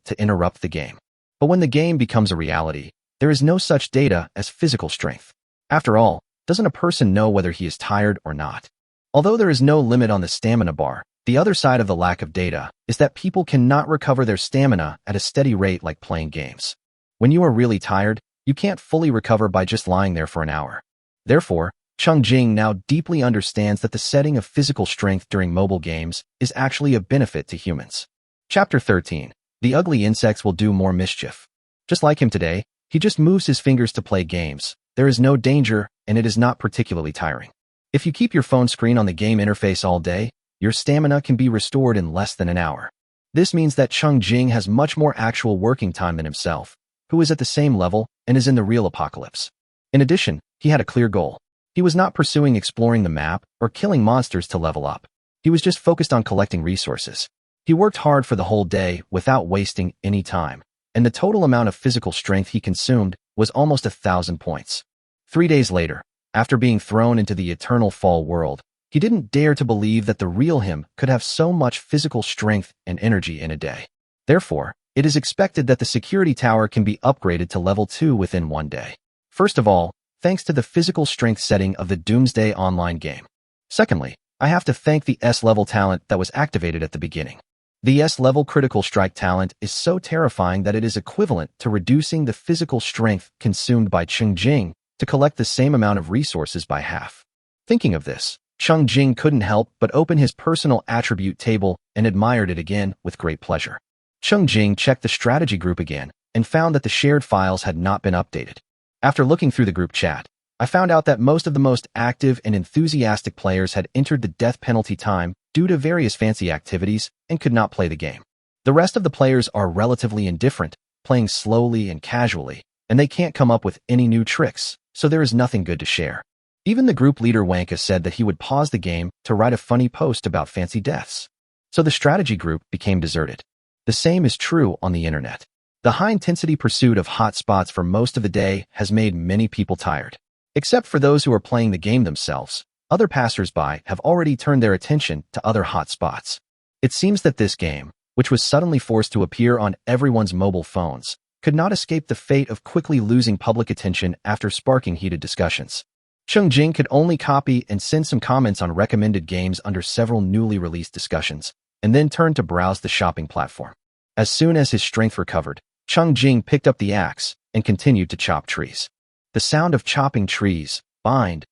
[SPEAKER 1] to interrupt the game. But when the game becomes a reality, there is no such data as physical strength. After all, doesn't a person know whether he is tired or not? Although there is no limit on the stamina bar, the other side of the lack of data is that people cannot recover their stamina at a steady rate like playing games. When you are really tired, you can't fully recover by just lying there for an hour. Therefore, Cheng Jing now deeply understands that the setting of physical strength during mobile games is actually a benefit to humans. Chapter 13. The ugly insects will do more mischief. Just like him today, he just moves his fingers to play games. There is no danger, and it is not particularly tiring. If you keep your phone screen on the game interface all day, your stamina can be restored in less than an hour. This means that Cheng Jing has much more actual working time than himself, who is at the same level and is in the real apocalypse. In addition, he had a clear goal. He was not pursuing exploring the map or killing monsters to level up. He was just focused on collecting resources. He worked hard for the whole day without wasting any time, and the total amount of physical strength he consumed was almost 1,000 points. 3 days later, after being thrown into the eternal fall world, he didn't dare to believe that the real him could have so much physical strength and energy in a day. Therefore, it is expected that the security tower can be upgraded to level 2 within 1 day. First of all, thanks to the physical strength setting of the Doomsday Online game. Secondly, I have to thank the S-level talent that was activated at the beginning. The S-level critical strike talent is so terrifying that it is equivalent to reducing the physical strength consumed by Cheng Jing to collect the same amount of resources by half. Thinking of this, Cheng Jing couldn't help but open his personal attribute table and admired it again with great pleasure. Cheng Jing checked the strategy group again and found that the shared files had not been updated. After looking through the group chat, I found out that most of the most active and enthusiastic players had entered the death penalty time due to various fancy activities and could not play the game. The rest of the players are relatively indifferent, playing slowly and casually, and they can't come up with any new tricks, so there is nothing good to share. Even the group leader Wanka said that he would pause the game to write a funny post about fancy deaths. So the strategy group became deserted. The same is true on the internet. The high-intensity pursuit of hot spots for most of the day has made many people tired. Except for those who are playing the game themselves, other passers-by have already turned their attention to other hot spots. It seems that this game, which was suddenly forced to appear on everyone's mobile phones, could not escape the fate of quickly losing public attention after sparking heated discussions. Cheng Jing could only copy and send some comments on recommended games under several newly released discussions, and then turn to browse the shopping platform. As soon as his strength recovered, Cheng Jing picked up the axe and continued to chop trees. The sound of chopping trees, bind,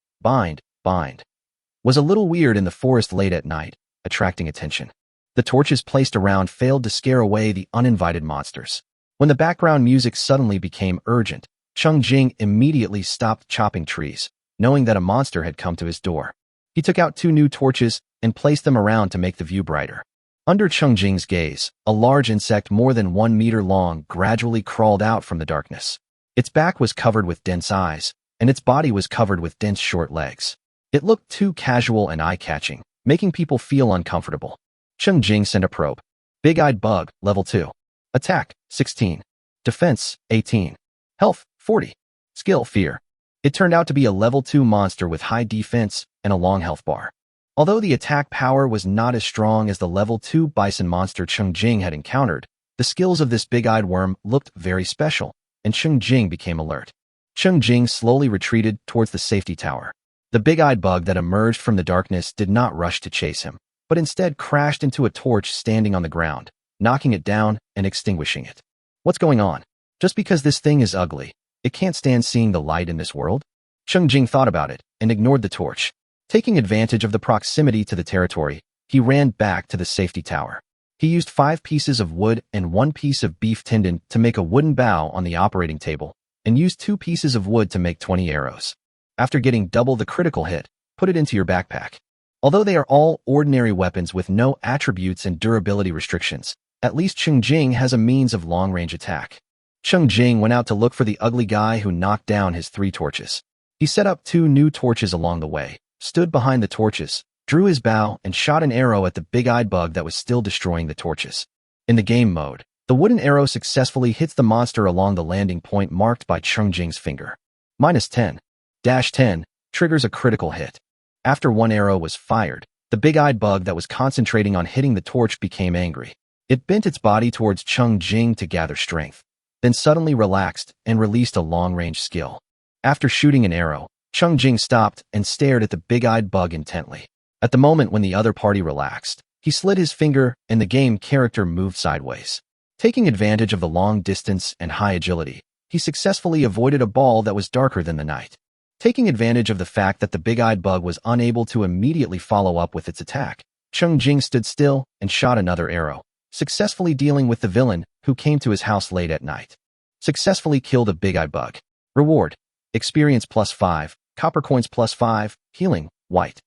[SPEAKER 1] was a little weird in the forest late at night, attracting attention. The torches placed around failed to scare away the uninvited monsters. When the background music suddenly became urgent, Cheng Jing immediately stopped chopping trees, knowing that a monster had come to his door. He took out 2 new torches and placed them around to make the view brighter. Under Cheng Jing's gaze, a large insect more than 1 meter long gradually crawled out from the darkness. Its back was covered with dense eyes, and its body was covered with dense short legs. It looked too casual and eye-catching, making people feel uncomfortable. Cheng Jing sent a probe. Big-eyed bug, level 2. Attack, 16. Defense, 18. Health, 40. Skill, fear. It turned out to be a level 2 monster with high defense and a long health bar. Although the attack power was not as strong as the level 2 bison monster Cheng Jing had encountered, the skills of this big-eyed worm looked very special, and Cheng Jing became alert. Cheng Jing slowly retreated towards the safety tower. The big-eyed bug that emerged from the darkness did not rush to chase him, but instead crashed into a torch standing on the ground, knocking it down and extinguishing it. What's going on? Just because this thing is ugly, it can't stand seeing the light in this world? Cheng Jing thought about it and ignored the torch. Taking advantage of the proximity to the territory, he ran back to the safety tower. He used 5 pieces of wood and 1 piece of beef tendon to make a wooden bow on the operating table, and used 2 pieces of wood to make 20 arrows. After getting double the critical hit, put it into your backpack. Although they are all ordinary weapons with no attributes and durability restrictions, at least Cheng Jing has a means of long-range attack. Cheng Jing went out to look for the ugly guy who knocked down his 3 torches. He set up 2 new torches along the way, stood behind the torches, drew his bow, and shot an arrow at the big-eyed bug that was still destroying the torches. In the game mode, the wooden arrow successfully hits the monster along the landing point marked by Cheng Jing's finger. -10 triggers a critical hit. After 1 arrow was fired, the big-eyed bug that was concentrating on hitting the torch became angry. It bent its body towards Cheng Jing to gather strength, then suddenly relaxed and released a long-range skill. After shooting an arrow, Cheng Jing stopped and stared at the big-eyed bug intently. At the moment when the other party relaxed, he slid his finger and the game character moved sideways. Taking advantage of the long distance and high agility, he successfully avoided a ball that was darker than the night. Taking advantage of the fact that the big-eyed bug was unable to immediately follow up with its attack, Cheng Jing stood still and shot another arrow, successfully dealing with the villain who came to his house late at night. Successfully killed a big-eyed bug. Reward: experience +5, copper coins +5, healing, white.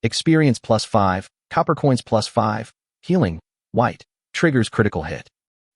[SPEAKER 1] Experience +5, copper coins +5, healing, white. Triggers critical hit.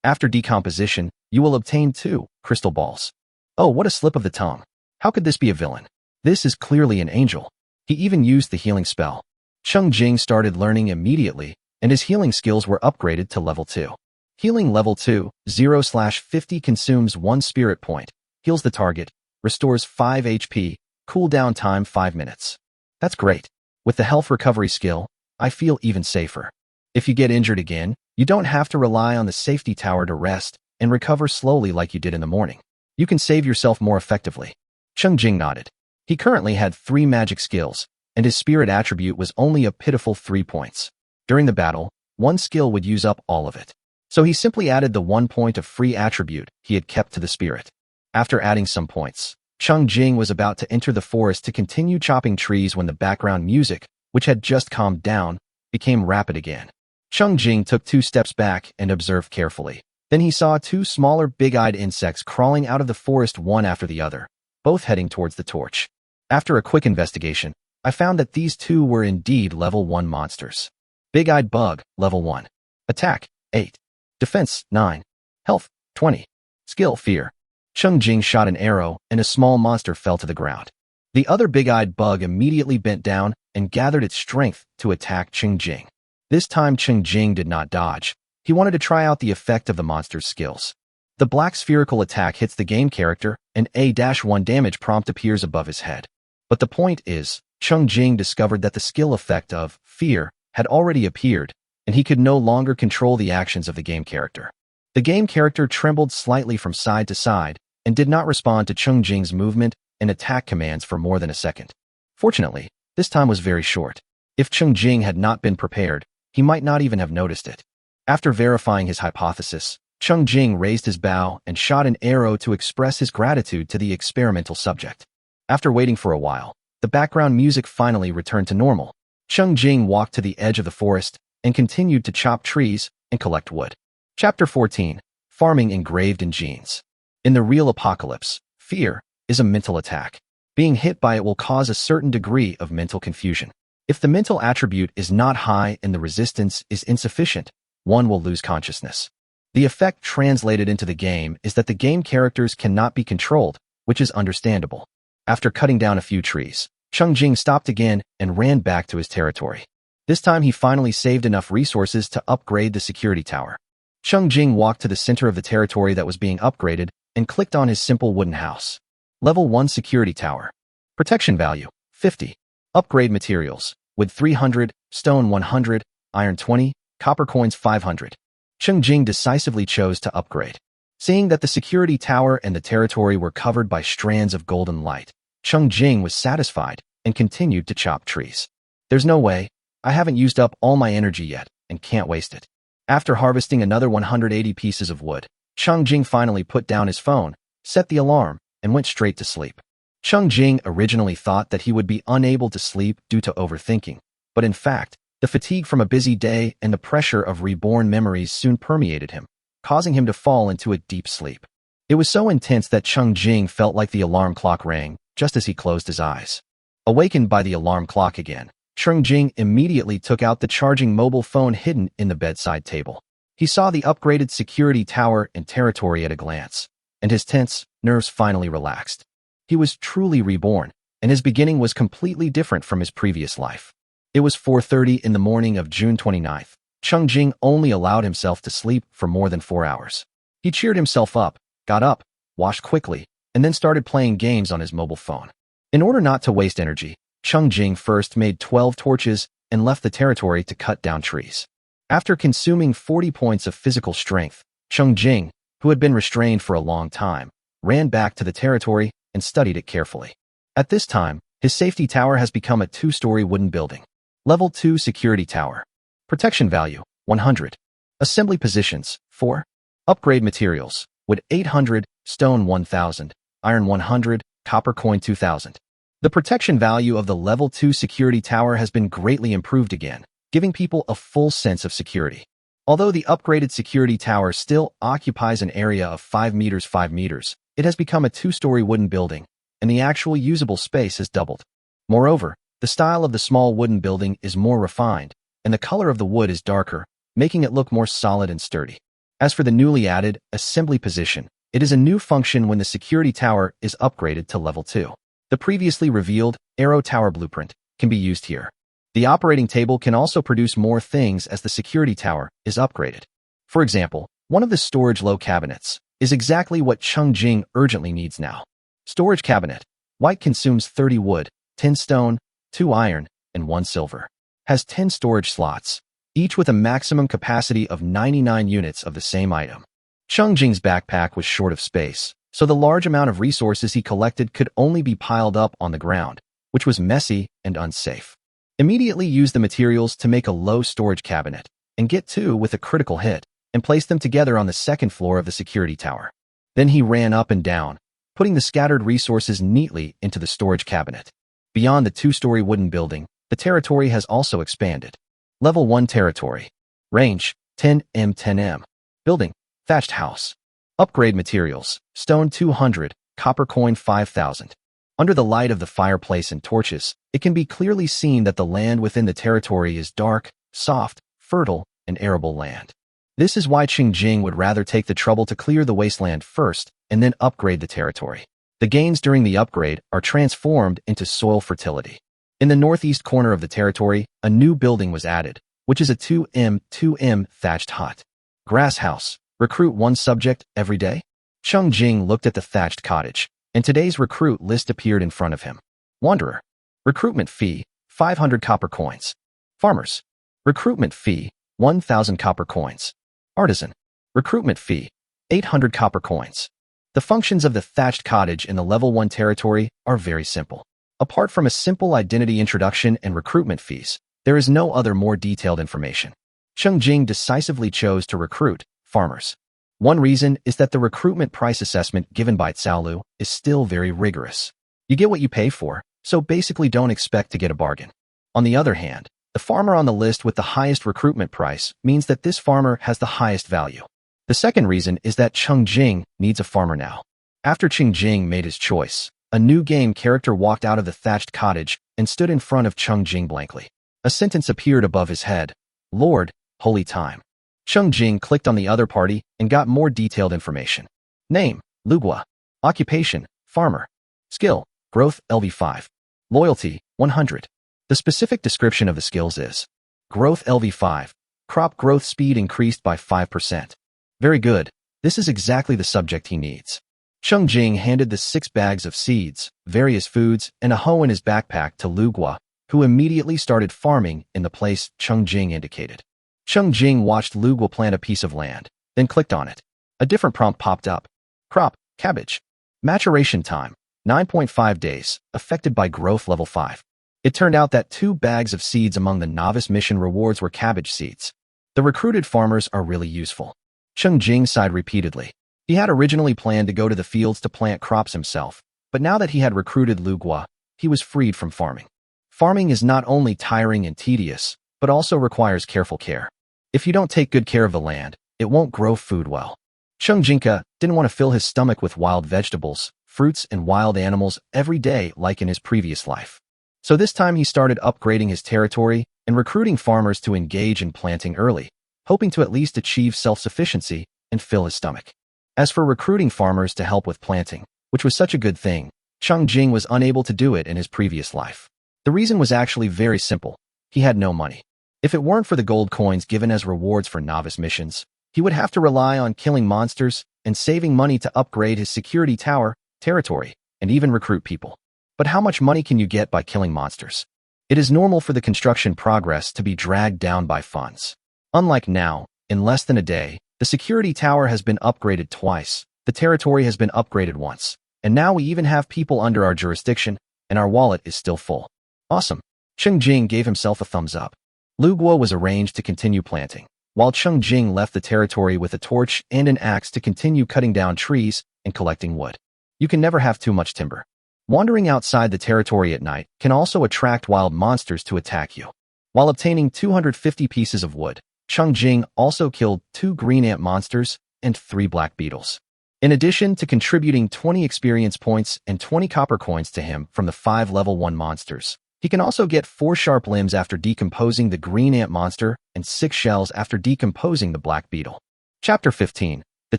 [SPEAKER 1] After decomposition, you will obtain 2 crystal balls. Oh, what a slip of the tongue. How could this be a villain? This is clearly an angel. He even used the healing spell. Cheng Jing started learning immediately, and his healing skills were upgraded to level 2. Healing level 2, 0/50 consumes 1 spirit point, heals the target, restores 5 HP, cooldown time 5 minutes. That's great. With the health recovery skill, I feel even safer. If you get injured again, you don't have to rely on the safety tower to rest and recover slowly like you did in the morning. You can save yourself more effectively. Cheng Jing nodded. He currently had 3 magic skills, and his spirit attribute was only a pitiful 3 points. During the battle, 1 skill would use up all of it. So he simply added the 1 point of free attribute he had kept to the spirit. After adding some points, Cheng Jing was about to enter the forest to continue chopping trees when the background music, which had just calmed down, became rapid again. Cheng Jing took 2 steps back and observed carefully. Then he saw 2 smaller big-eyed insects crawling out of the forest one after the other, both heading towards the torch. After a quick investigation, I found that these 2 were indeed level 1 monsters. Big-eyed bug, level 1. Attack, 8. Defense, 9. Health, 20. Skill, fear. Cheng Jing shot an arrow and a small monster fell to the ground. The other big-eyed bug immediately bent down and gathered its strength to attack Cheng Jing. This time Cheng Jing did not dodge. He wanted to try out the effect of the monster's skills. The black spherical attack hits the game character and A-1 damage prompt appears above his head. But the point is, Cheng Jing discovered that the skill effect of fear had already appeared, and he could no longer control the actions of the game character. The game character trembled slightly from side to side and did not respond to Cheng Jing's movement and attack commands for more than a second. Fortunately, this time was very short. If Cheng Jing had not been prepared, he might not even have noticed it. After verifying his hypothesis, Cheng Jing raised his bow and shot an arrow to express his gratitude to the experimental subject. After waiting for a while, the background music finally returned to normal. Cheng Jing walked to the edge of the forest and continued to chop trees and collect wood. Chapter 14. Farming engraved in genes. In the real apocalypse, fear is a mental attack. Being hit by it will cause a certain degree of mental confusion. If the mental attribute is not high and the resistance is insufficient, one will lose consciousness. The effect translated into the game is that the game characters cannot be controlled, which is understandable. After cutting down a few trees, Cheng Jing stopped again and ran back to his territory. This time he finally saved enough resources to upgrade the security tower. Cheng Jing walked to the center of the territory that was being upgraded and clicked on his simple wooden house. Level 1 security tower. Protection value, 50. Upgrade materials, wood 300, stone 100, iron 20, copper coins 500. Cheng Jing decisively chose to upgrade. Seeing that the security tower and the territory were covered by strands of golden light, Cheng Jing was satisfied and continued to chop trees. There's no way. I haven't used up all my energy yet and can't waste it. After harvesting another 180 pieces of wood, Cheng Jing finally put down his phone, set the alarm, and went straight to sleep. Cheng Jing originally thought that he would be unable to sleep due to overthinking, but in fact, the fatigue from a busy day and the pressure of reborn memories soon permeated him, causing him to fall into a deep sleep. It was so intense that Cheng Jing felt like the alarm clock rang just as he closed his eyes. Awakened by the alarm clock again, Cheng Jing immediately took out the charging mobile phone hidden in the bedside table. He saw the upgraded security tower and territory at a glance, and his tense nerves finally relaxed. He was truly reborn, and his beginning was completely different from his previous life. It was 4:30 in the morning of June 29th. Cheng Jing only allowed himself to sleep for more than 4 hours. He cheered himself up, got up, washed quickly, and then started playing games on his mobile phone. In order not to waste energy, Cheng Jing first made 12 torches and left the territory to cut down trees. After consuming 40 points of physical strength, Cheng Jing, who had been restrained for a long time, ran back to the territory and studied it carefully. At this time, his safety tower has become a 2-story wooden building. Level 2 security tower. Protection value, 100. Assembly positions, 4. Upgrade materials, wood 800, stone 1000, iron 100, copper coin 2000. The protection value of the Level 2 security tower has been greatly improved again, giving people a full sense of security. Although the upgraded security tower still occupies an area of 5 meters, it has become a 2-story wooden building, and the actual usable space has doubled. Moreover, the style of the small wooden building is more refined, and the color of the wood is darker, making it look more solid and sturdy. As for the newly added assembly position, it is a new function when the security tower is upgraded to Level 2. The previously revealed Arrow Tower blueprint can be used here. The operating table can also produce more things as the security tower is upgraded. For example, one of the storage low cabinets is exactly what Cheng Jing urgently needs now. Storage cabinet. White consumes 30 wood, 10 stone, 2 iron, and 1 silver. Has 10 storage slots, each with a maximum capacity of 99 units of the same item. Cheng Jing's backpack was short of space, so the large amount of resources he collected could only be piled up on the ground, which was messy and unsafe. Immediately use the materials to make a low storage cabinet, and get 2 with a critical hit, and place them together on the 2nd floor of the security tower. Then he ran up and down, putting the scattered resources neatly into the storage cabinet. Beyond the 2-story wooden building, the territory has also expanded. Level 1 territory. Range, 10m 10m. Building, thatched house. Upgrade materials, stone 200, copper coin 5000. Under the light of the fireplace and torches, it can be clearly seen that the land within the territory is dark, soft, fertile, and arable land. This is why Cheng Jing would rather take the trouble to clear the wasteland first and then upgrade the territory. The gains during the upgrade are transformed into soil fertility. In the northeast corner of the territory, a new building was added, which is a 2m thatched hut. Grass house. Recruit 1 subject every day? Cheng Jing looked at the thatched cottage, and today's recruit list appeared in front of him. Wanderer. Recruitment fee, 500 copper coins. Farmers. Recruitment fee, 1,000 copper coins. Artisan. Recruitment fee, 800 copper coins. The functions of the thatched cottage in the Level 1 territory are very simple. Apart from a simple identity introduction and recruitment fees, there is no other more detailed information. Cheng Jing decisively chose to recruit farmers. One reason is that the recruitment price assessment given by Tsaolu is still very rigorous. You get what you pay for, so basically don't expect to get a bargain. On the other hand, the farmer on the list with the highest recruitment price means that this farmer has the highest value. The second reason is that Cheng Jing needs a farmer now. After Cheng Jing made his choice, a new game character walked out of the thatched cottage and and stood in front of Cheng Jing blankly. A sentence appeared above his head. Lord, holy time. Cheng Jing clicked on the other party and got more detailed information. Name, Lugua. Occupation, farmer. Skill, growth LV5. Loyalty, 100. The specific description of the skills is growth LV5. Crop growth speed increased by 5%. Very good. This is exactly the subject he needs. Cheng Jing handed the 6 bags of seeds, various foods, and a hoe in his backpack to Lugua, who immediately started farming in the place Cheng Jing indicated. Cheng Jing watched Lugua plant a piece of land, then clicked on it. A different prompt popped up. Crop, cabbage. Maturation time, 9.5 days, affected by growth level 5. It turned out that 2 bags of seeds among the novice mission rewards were cabbage seeds. The recruited farmers are really useful. Cheng Jing sighed repeatedly. He had originally planned to go to the fields to plant crops himself, but now that he had recruited Lugua, he was freed from farming. Farming is not only tiring and tedious, but also requires careful care. If you don't take good care of the land, it won't grow food well. Cheng Jing didn't want to fill his stomach with wild vegetables, fruits, and wild animals every day like in his previous life. So this time he started upgrading his territory and recruiting farmers to engage in planting early, hoping to at least achieve self-sufficiency and fill his stomach. As for recruiting farmers to help with planting, which was such a good thing, Cheng Jing was unable to do it in his previous life. The reason was actually very simple. He had no money. If it weren't for the gold coins given as rewards for novice missions, he would have to rely on killing monsters and saving money to upgrade his security tower, territory, and even recruit people. But how much money can you get by killing monsters? It is normal for the construction progress to be dragged down by funds. Unlike now, in less than a day, the security tower has been upgraded twice, the territory has been upgraded once, and now we even have people under our jurisdiction, and our wallet is still full. Awesome. Cheng Jing gave himself a thumbs up. Lugua was arranged to continue planting, while Cheng Jing left the territory with a torch and an axe to continue cutting down trees and collecting wood. You can never have too much timber. Wandering outside the territory at night can also attract wild monsters to attack you. While obtaining 250 pieces of wood, Cheng Jing also killed 2 green ant monsters and 3 black beetles. In addition to contributing 20 experience points and 20 copper coins to him from the 5 level 1 monsters, he can also get 4 sharp limbs after decomposing the green ant monster and 6 shells after decomposing the black beetle. Chapter 15. The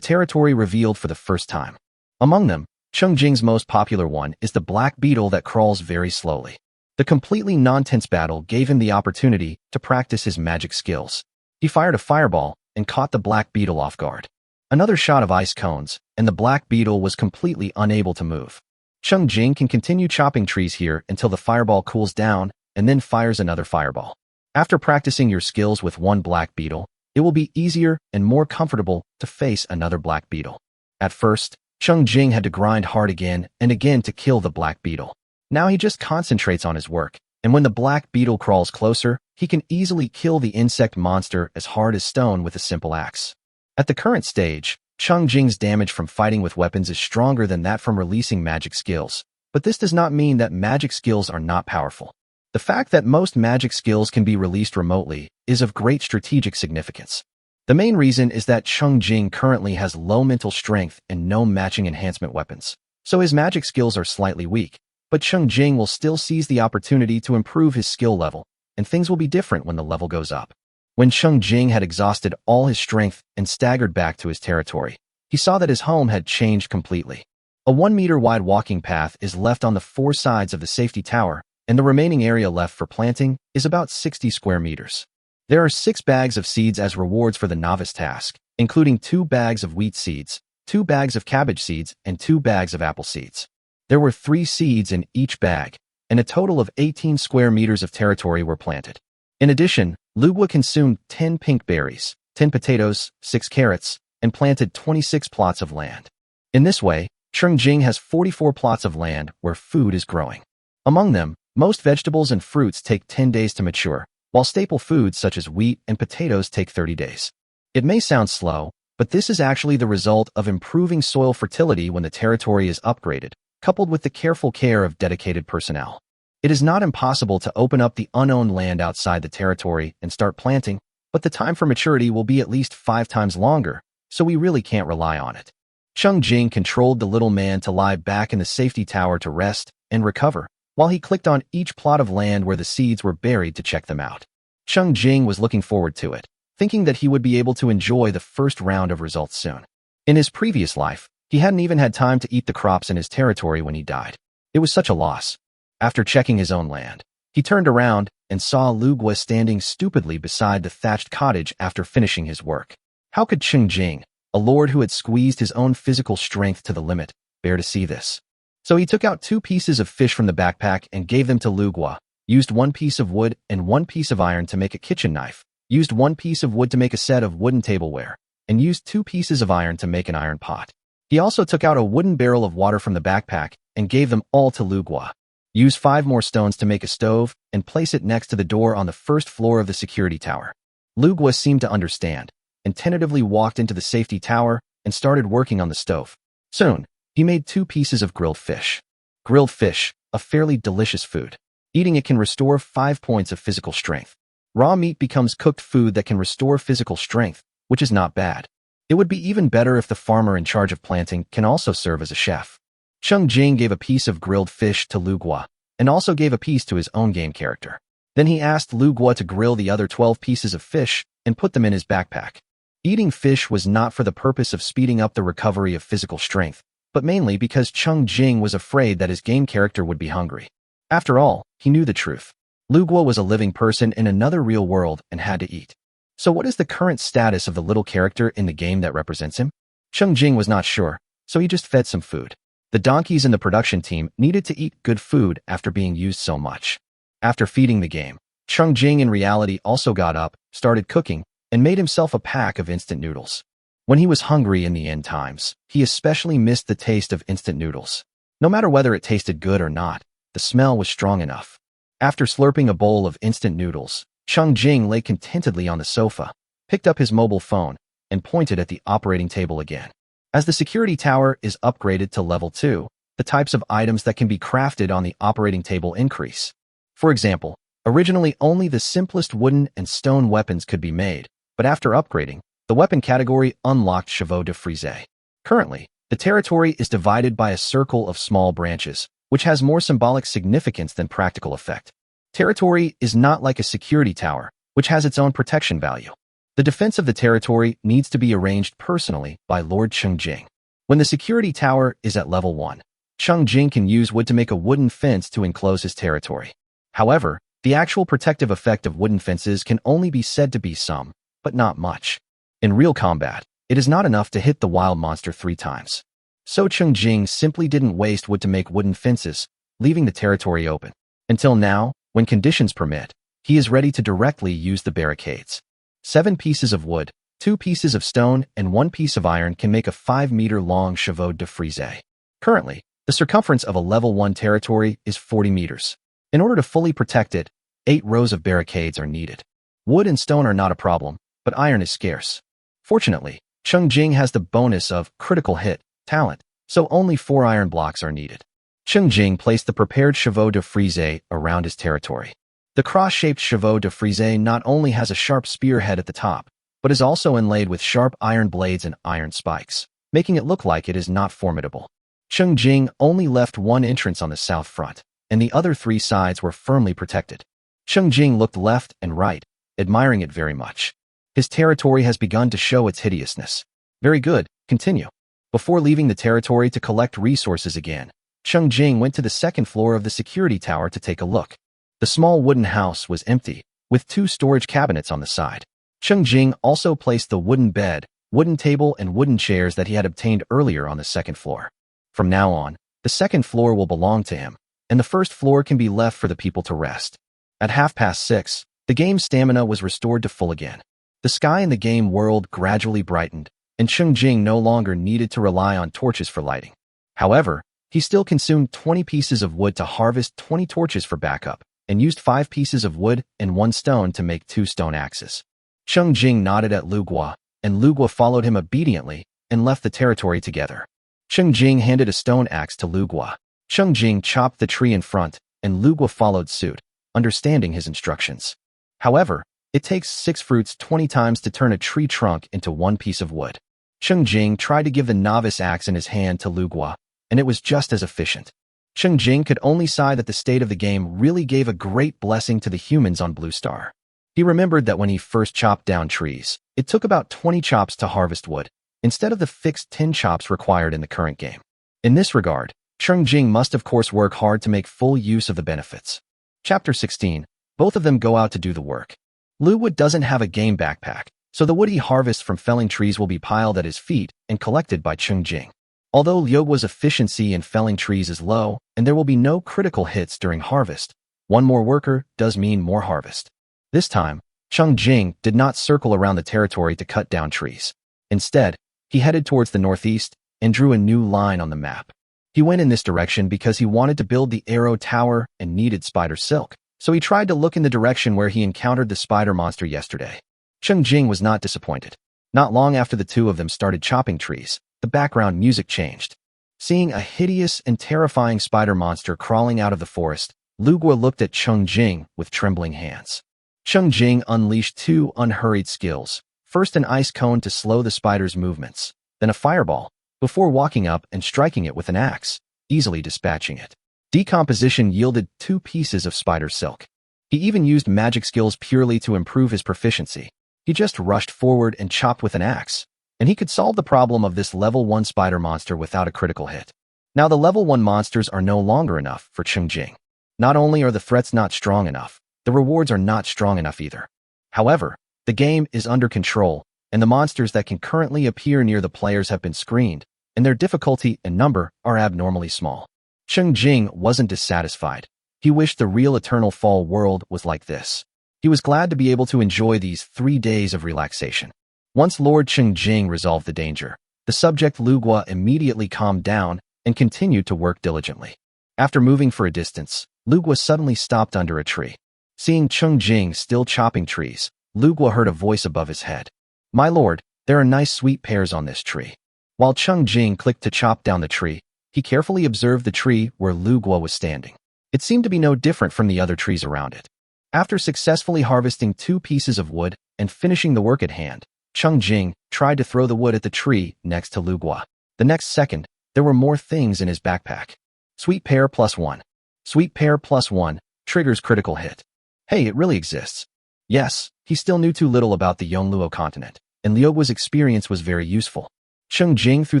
[SPEAKER 1] territory revealed for the first time. Among them, Cheng Jing's most popular one is the black beetle that crawls very slowly. The completely non-tense battle gave him the opportunity to practice his magic skills. He fired a fireball and caught the black beetle off guard. Another shot of ice cones, and the black beetle was completely unable to move. Cheng Jing can continue chopping trees here until the fireball cools down and then fires another fireball. After practicing your skills with one black beetle, it will be easier and more comfortable to face another black beetle. At first, Cheng Jing had to grind hard again and again to kill the black beetle. Now he just concentrates on his work, and when the black beetle crawls closer, he can easily kill the insect monster as hard as stone with a simple axe. At the current stage, Cheng Jing's damage from fighting with weapons is stronger than that from releasing magic skills, but this does not mean that magic skills are not powerful. The fact that most magic skills can be released remotely is of great strategic significance. The main reason is that Cheng Jing currently has low mental strength and no matching enhancement weapons, so his magic skills are slightly weak, but Cheng Jing will still seize the opportunity to improve his skill level, and things will be different when the level goes up. When Cheng Jing had exhausted all his strength and staggered back to his territory, he saw that his home had changed completely. A 1-meter wide walking path is left on the 4 sides of the safety tower, and the remaining area left for planting is about 60 square meters. There are 6 bags of seeds as rewards for the novice task, including 2 bags of wheat seeds, 2 bags of cabbage seeds, and 2 bags of apple seeds. There were 3 seeds in each bag, and a total of 18 square meters of territory were planted. In addition, Lugua consumed 10 pink berries, 10 potatoes, 6 carrots, and planted 26 plots of land. In this way, Cheng Jing has 44 plots of land where food is growing. Among them, most vegetables and fruits take 10 days to mature, while staple foods such as wheat and potatoes take 30 days. It may sound slow, but this is actually the result of improving soil fertility when the territory is upgraded, coupled with the careful care of dedicated personnel. It is not impossible to open up the unowned land outside the territory and start planting, but the time for maturity will be at least 5 times longer, so we really can't rely on it. Cheng Jing controlled the little man to lie back in the safety tower to rest and recover, while he clicked on each plot of land where the seeds were buried to check them out. Cheng Jing was looking forward to it, thinking that he would be able to enjoy the first round of results soon. In his previous life, he hadn't even had time to eat the crops in his territory when he died. It was such a loss. After checking his own land, he turned around and saw Lu Guo standing stupidly beside the thatched cottage after finishing his work. How could Cheng Jing, a lord who had squeezed his own physical strength to the limit, bear to see this? So he took out 2 pieces of fish from the backpack and gave them to Lu Guo, used 1 piece of wood and 1 piece of iron to make a kitchen knife, used 1 piece of wood to make a set of wooden tableware, and used 2 pieces of iron to make an iron pot. He also took out a wooden barrel of water from the backpack and gave them all to Lu Guo. Use 5 more stones to make a stove and place it next to the door on the first floor of the security tower. Lu Guo seemed to understand and tentatively walked into the safety tower and started working on the stove. Soon, he made 2 pieces of grilled fish. Grilled fish, a fairly delicious food. Eating it can restore 5 points of physical strength. Raw meat becomes cooked food that can restore physical strength, which is not bad. It would be even better if the farmer in charge of planting can also serve as a chef. Cheng Jing gave a piece of grilled fish to Lu Guo, and also gave a piece to his own game character. Then he asked Lu Guo to grill the other 12 pieces of fish and put them in his backpack. Eating fish was not for the purpose of speeding up the recovery of physical strength, but mainly because Cheng Jing was afraid that his game character would be hungry. After all, he knew the truth. Lu Guo was a living person in another real world and had to eat. So what is the current status of the little character in the game that represents him? Cheng Jing was not sure, so he just fed some food. The donkeys in the production team needed to eat good food after being used so much. After feeding the game, Cheng Jing in reality also got up, started cooking, and made himself a pack of instant noodles. When he was hungry in the end times, he especially missed the taste of instant noodles. No matter whether it tasted good or not, the smell was strong enough. After slurping a bowl of instant noodles, Cheng Jing lay contentedly on the sofa, picked up his mobile phone, and pointed at the operating table again. As the security tower is upgraded to level 2, the types of items that can be crafted on the operating table increase. For example, originally only the simplest wooden and stone weapons could be made, but after upgrading, the weapon category unlocked chevaux de frise. Currently, the territory is divided by a circle of small branches, which has more symbolic significance than practical effect. Territory is not like a security tower, which has its own protection value. The defense of the territory needs to be arranged personally by Lord Cheng Jing. When the security tower is at level 1, Cheng Jing can use wood to make a wooden fence to enclose his territory. However, the actual protective effect of wooden fences can only be said to be some, but not much. In real combat, it is not enough to hit the wild monster 3 times. So Cheng Jing simply didn't waste wood to make wooden fences, leaving the territory open. Until now, when conditions permit, he is ready to directly use the barricades. 7 pieces of wood, 2 pieces of stone, and 1 piece of iron can make a 5-meter-long chevaux de frise. Currently, the circumference of a level 1 territory is 40 meters. In order to fully protect it, 8 rows of barricades are needed. Wood and stone are not a problem, but iron is scarce. Fortunately, Cheng Jing has the bonus of critical hit talent, so only 4 iron blocks are needed. Cheng Jing placed the prepared chevaux de frise around his territory. The cross-shaped chevaux de frise not only has a sharp spearhead at the top, but is also inlaid with sharp iron blades and iron spikes, making it look like it is not formidable. Cheng Jing only left 1 entrance on the south front, and the other 3 sides were firmly protected. Cheng Jing looked left and right, admiring it very much. His territory has begun to show its hideousness. Very good, continue. Before leaving the territory to collect resources again, Cheng Jing went to the 2nd floor of the security tower to take a look. The small wooden house was empty, with 2 storage cabinets on the side. Cheng Jing also placed the wooden bed, wooden table, and wooden chairs that he had obtained earlier on the 2nd floor. From now on, the 2nd floor will belong to him, and the 1st floor can be left for the people to rest. At 6:30, the game's stamina was restored to full again. The sky in the game world gradually brightened, and Cheng Jing no longer needed to rely on torches for lighting. However, he still consumed 20 pieces of wood to harvest 20 torches for backup, and used 5 pieces of wood and 1 stone to make 2 stone axes. Cheng Jing nodded at Lu Guo, and Lu Guo followed him obediently and left the territory together. Cheng Jing handed a stone axe to Lu Guo. Cheng Jing chopped the tree in front, and Lu Guo followed suit, understanding his instructions. However, it takes 6 fruits 20 times to turn a tree trunk into 1 piece of wood. Cheng Jing tried to give the novice axe in his hand to Lu Guo, and it was just as efficient. Cheng Jing could only sigh that the state of the game really gave a great blessing to the humans on Blue Star. He remembered that when he first chopped down trees, it took about 20 chops to harvest wood, instead of the fixed 10 chops required in the current game. In this regard, Cheng Jing must of course work hard to make full use of the benefits. Chapter 16. Both of them go out to do the work. Lu Wood doesn't have a game backpack, so the wood he harvests from felling trees will be piled at his feet and collected by Cheng Jing. Although Liuguo's efficiency in felling trees is low, and there will be no critical hits during harvest, one more worker does mean more harvest. This time, Cheng Jing did not circle around the territory to cut down trees. Instead, he headed towards the northeast and drew a new line on the map. He went in this direction because he wanted to build the arrow tower and needed spider silk, so he tried to look in the direction where he encountered the spider monster yesterday. Cheng Jing was not disappointed. Not long after the two of them started chopping trees, the background music changed. Seeing a hideous and terrifying spider monster crawling out of the forest, Liuguo looked at Cheng Jing with trembling hands. Cheng Jing unleashed two unhurried skills, first an ice cone to slow the spider's movements, then a fireball, before walking up and striking it with an axe, easily dispatching it. Decomposition yielded 2 pieces of spider silk. He even used magic skills purely to improve his proficiency. He just rushed forward and chopped with an axe, and he could solve the problem of this level 1 spider monster without a critical hit. Now the level 1 monsters are no longer enough for Cheng Jing. Not only are the threats not strong enough, the rewards are not strong enough either. However, the game is under control, and the monsters that can currently appear near the players have been screened, and their difficulty and number are abnormally small. Cheng Jing wasn't dissatisfied. He wished the real Eternal Fall world was like this. He was glad to be able to enjoy these 3 days of relaxation. Once Lord Cheng Jing resolved the danger, the subject Liuguo immediately calmed down and continued to work diligently. After moving for a distance, Liuguo suddenly stopped under a tree. Seeing Cheng Jing still chopping trees, Liuguo heard a voice above his head. "My lord, there are nice sweet pears on this tree." While Cheng Jing clicked to chop down the tree, he carefully observed the tree where Liuguo was standing. It seemed to be no different from the other trees around it. After successfully harvesting 2 pieces of wood and finishing the work at hand, Cheng Jing tried to throw the wood at the tree next to Liuguo. The next second, there were more things in his backpack. Sweet pear +1. Sweet pear +1 triggers critical hit. Hey, it really exists. Yes, he still knew too little about the Yongluo continent, and Liuguo's experience was very useful. Cheng Jing threw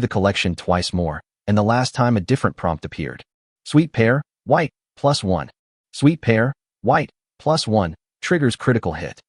[SPEAKER 1] the collection twice more, and the last time a different prompt appeared. Sweet pear, white, +1. Sweet pear, white, +1 triggers critical hit.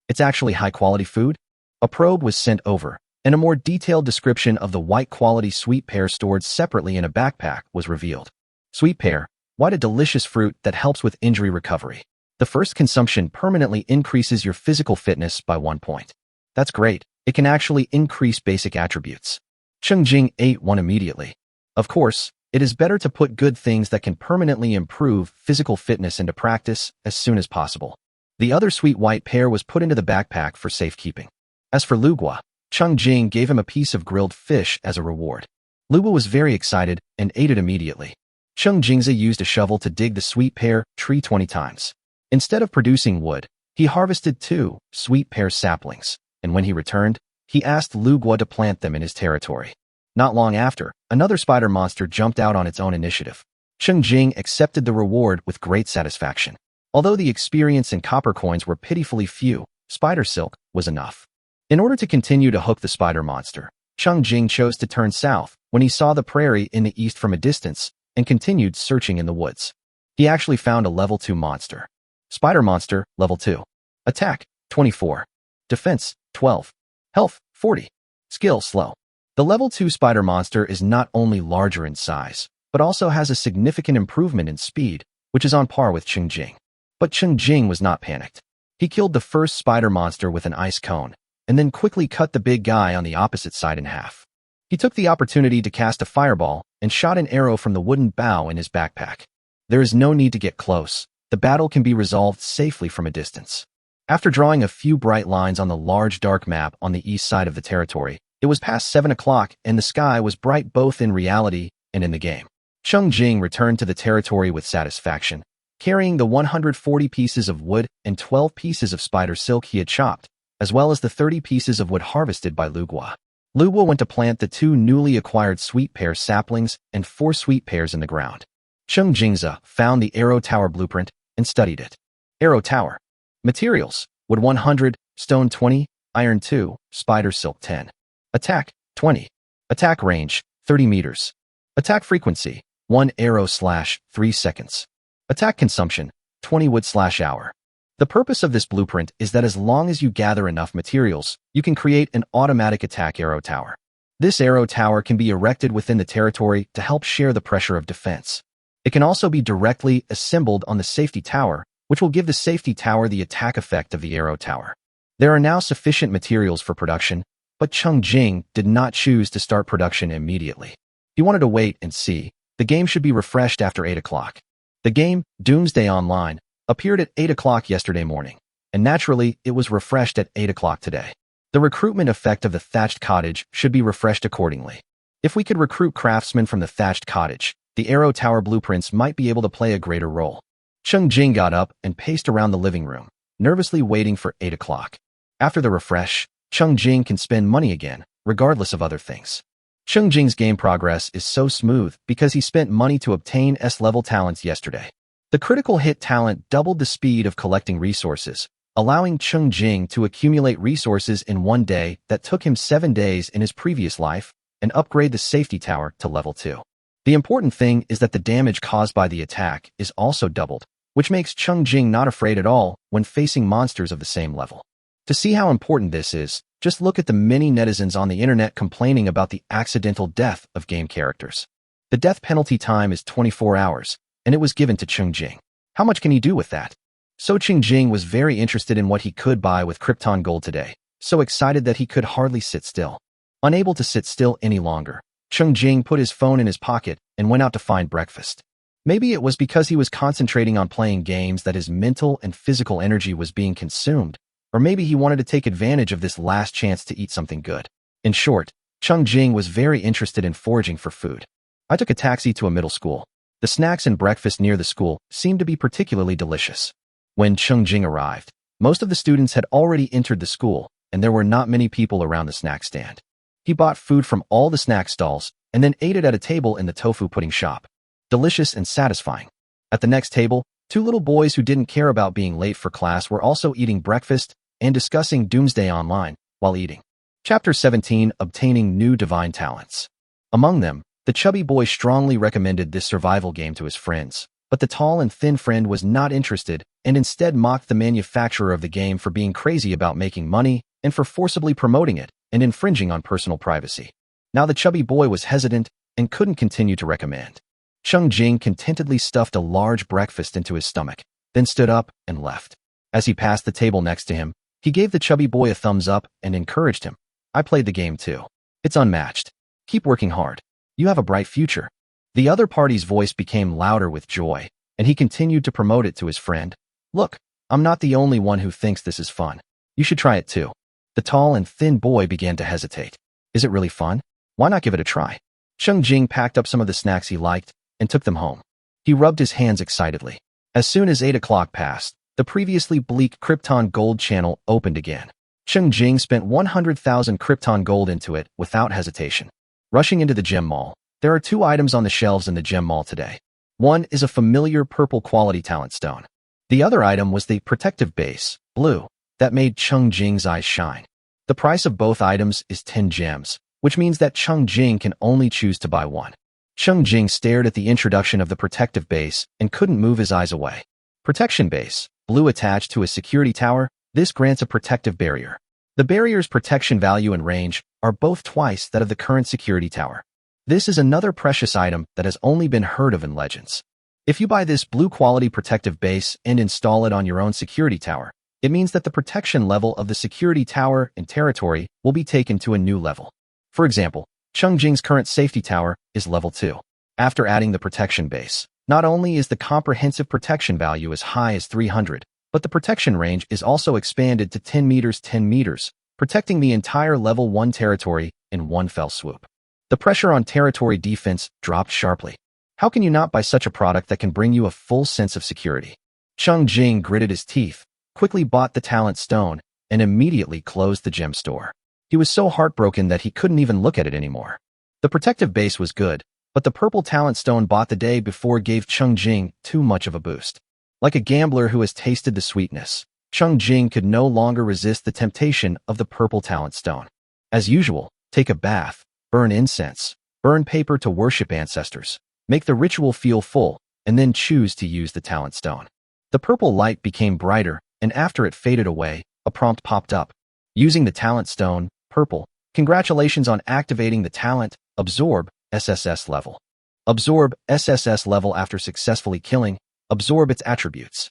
[SPEAKER 1] It's actually high-quality food? A probe was sent over, and a more detailed description of the white-quality sweet pear stored separately in a backpack was revealed. Sweet pear, white, a delicious fruit that helps with injury recovery. The first consumption permanently increases your physical fitness by 1 point. That's great. It can actually increase basic attributes. Cheng Jing ate one immediately. Of course, it is better to put good things that can permanently improve physical fitness into practice as soon as possible. The other sweet white pear was put into the backpack for safekeeping. As for Liuguo, Cheng Jing gave him a piece of grilled fish as a reward. Liuguo was very excited and ate it immediately. Cheng Jing used a shovel to dig the sweet pear tree 20 times. Instead of producing wood, he harvested 2 sweet pear saplings, and when he returned, he asked Liuguo to plant them in his territory. Not long after, another spider monster jumped out on its own initiative. Cheng Jing accepted the reward with great satisfaction. Although the experience and copper coins were pitifully few, spider silk was enough. In order to continue to hook the spider monster, Cheng Jing chose to turn south when he saw the prairie in the east from a distance and continued searching in the woods. He actually found a level 2 monster. Spider monster, level 2. Attack, 24. Defense, 12. Health, 40. Skill, slow. The level 2 spider monster is not only larger in size, but also has a significant improvement in speed, which is on par with Cheng Jing. But Cheng Jing was not panicked. He killed the first spider monster with an ice cone, and then quickly cut the big guy on the opposite side in half. He took the opportunity to cast a fireball and shot an arrow from the wooden bow in his backpack. There is no need to get close. The battle can be resolved safely from a distance. After drawing a few bright lines on the large dark map on the east side of the territory, it was past 7 o'clock and the sky was bright both in reality and in the game. Cheng Jing returned to the territory with satisfaction, carrying the 140 pieces of wood and 12 pieces of spider silk he had chopped, as well as the 30 pieces of wood harvested by Liuguo. Liuguo went to plant the 2 newly acquired sweet pear saplings and 4 sweet pears in the ground. Cheng Jing found the Arrow Tower blueprint and studied it. Arrow Tower. Materials: wood 100, stone 20, iron 2, spider silk 10. Attack: 20. Attack range: 30 meters. Attack frequency: 1 arrow/3 seconds. Attack consumption: 20 wood/hour. The purpose of this blueprint is that as long as you gather enough materials, you can create an automatic attack arrow tower. This arrow tower can be erected within the territory to help share the pressure of defense. It can also be directly assembled on the safety tower, which will give the safety tower the attack effect of the arrow tower. There are now sufficient materials for production, but Cheng Jing did not choose to start production immediately. He wanted to wait and see. The game should be refreshed after 8 o'clock. The game, Doomsday Online, appeared at 8 o'clock yesterday morning, and naturally, it was refreshed at 8 o'clock today. The recruitment effect of the thatched cottage should be refreshed accordingly. If we could recruit craftsmen from the thatched cottage, the arrow tower blueprints might be able to play a greater role. Cheng Jing got up and paced around the living room, nervously waiting for 8 o'clock. After the refresh, Cheng Jing can spend money again, regardless of other things. Cheng Jing's game progress is so smooth because he spent money to obtain S-level talents yesterday. The critical hit talent doubled the speed of collecting resources, allowing Cheng Jing to accumulate resources in one day that took him 7 days in his previous life and upgrade the safety tower to level 2. The important thing is that the damage caused by the attack is also doubled, which makes Cheng Jing not afraid at all when facing monsters of the same level. To see how important this is, just look at the many netizens on the internet complaining about the accidental death of game characters. The death penalty time is 24 hours, and it was given to Cheng Jing. How much can he do with that? So Cheng Jing was very interested in what he could buy with Krypton Gold today, so excited that he could hardly sit still. Unable to sit still any longer, Cheng Jing put his phone in his pocket and went out to find breakfast. Maybe it was because he was concentrating on playing games that his mental and physical energy was being consumed, or maybe he wanted to take advantage of this last chance to eat something good. In short, Cheng Jing was very interested in foraging for food. I took a taxi to a middle school. The snacks and breakfast near the school seemed to be particularly delicious. When Cheng Jing arrived, most of the students had already entered the school, and there were not many people around the snack stand. He bought food from all the snack stalls and then ate it at a table in the tofu pudding shop. Delicious and satisfying. At the next table, 2 little boys who didn't care about being late for class were also eating breakfast and discussing Doomsday Online while eating. Chapter 17: Obtaining New Divine Talents. Among them, the chubby boy strongly recommended this survival game to his friends, but the tall and thin friend was not interested and instead mocked the manufacturer of the game for being crazy about making money and for forcibly promoting it and infringing on personal privacy. Now the chubby boy was hesitant and couldn't continue to recommend. Cheng Jing contentedly stuffed a large breakfast into his stomach, then stood up and left. As he passed the table next to him, he gave the chubby boy a thumbs up and encouraged him. I played the game too. It's unmatched. Keep working hard. You have a bright future. The other party's voice became louder with joy, and he continued to promote it to his friend. Look, I'm not the only one who thinks this is fun. You should try it too. The tall and thin boy began to hesitate. Is it really fun? Why not give it a try? Cheng Jing packed up some of the snacks he liked and took them home. He rubbed his hands excitedly. As soon as 8 o'clock passed, the previously bleak Krypton Gold channel opened again. Cheng Jing spent 100,000 Krypton Gold into it without hesitation. Rushing into the gem mall, there are 2 items on the shelves in the gem mall today. One is a familiar purple quality talent stone. The other item was the protective base, blue, that made Cheng Jing's eyes shine. The price of both items is 10 gems, which means that Cheng Jing can only choose to buy one. Cheng Jing stared at the introduction of the protective base and couldn't move his eyes away. Protection base, blue attached to a security tower, this grants a protective barrier. The barrier's protection value and range are both twice that of the current security tower. This is another precious item that has only been heard of in Legends. If you buy this blue quality protective base and install it on your own security tower, it means that the protection level of the security tower and territory will be taken to a new level. For example, Cheng Jing's current safety tower is level 2. After adding the protection base, not only is the comprehensive protection value as high as 300, but the protection range is also expanded to 10 meters, protecting the entire level 1 territory in one fell swoop. The pressure on territory defense dropped sharply. How can you not buy such a product that can bring you a full sense of security? Cheng Jing gritted his teeth, quickly bought the talent stone, and immediately closed the gem store. He was so heartbroken that he couldn't even look at it anymore. The protective base was good, But the purple talent stone bought the day before gave Cheng Jing too much of a boost. Like a gambler who has tasted the sweetness, Cheng Jing could no longer resist the temptation of the purple talent stone. As usual, take a bath, burn incense, burn paper to worship ancestors, make the ritual feel full, and then choose to use the talent stone. The purple light became brighter, and after it faded away, a prompt popped up. Using the talent stone, purple, congratulations on activating the talent, absorb, SSS-Level. Absorb, SSS-Level after successfully killing, absorb its attributes.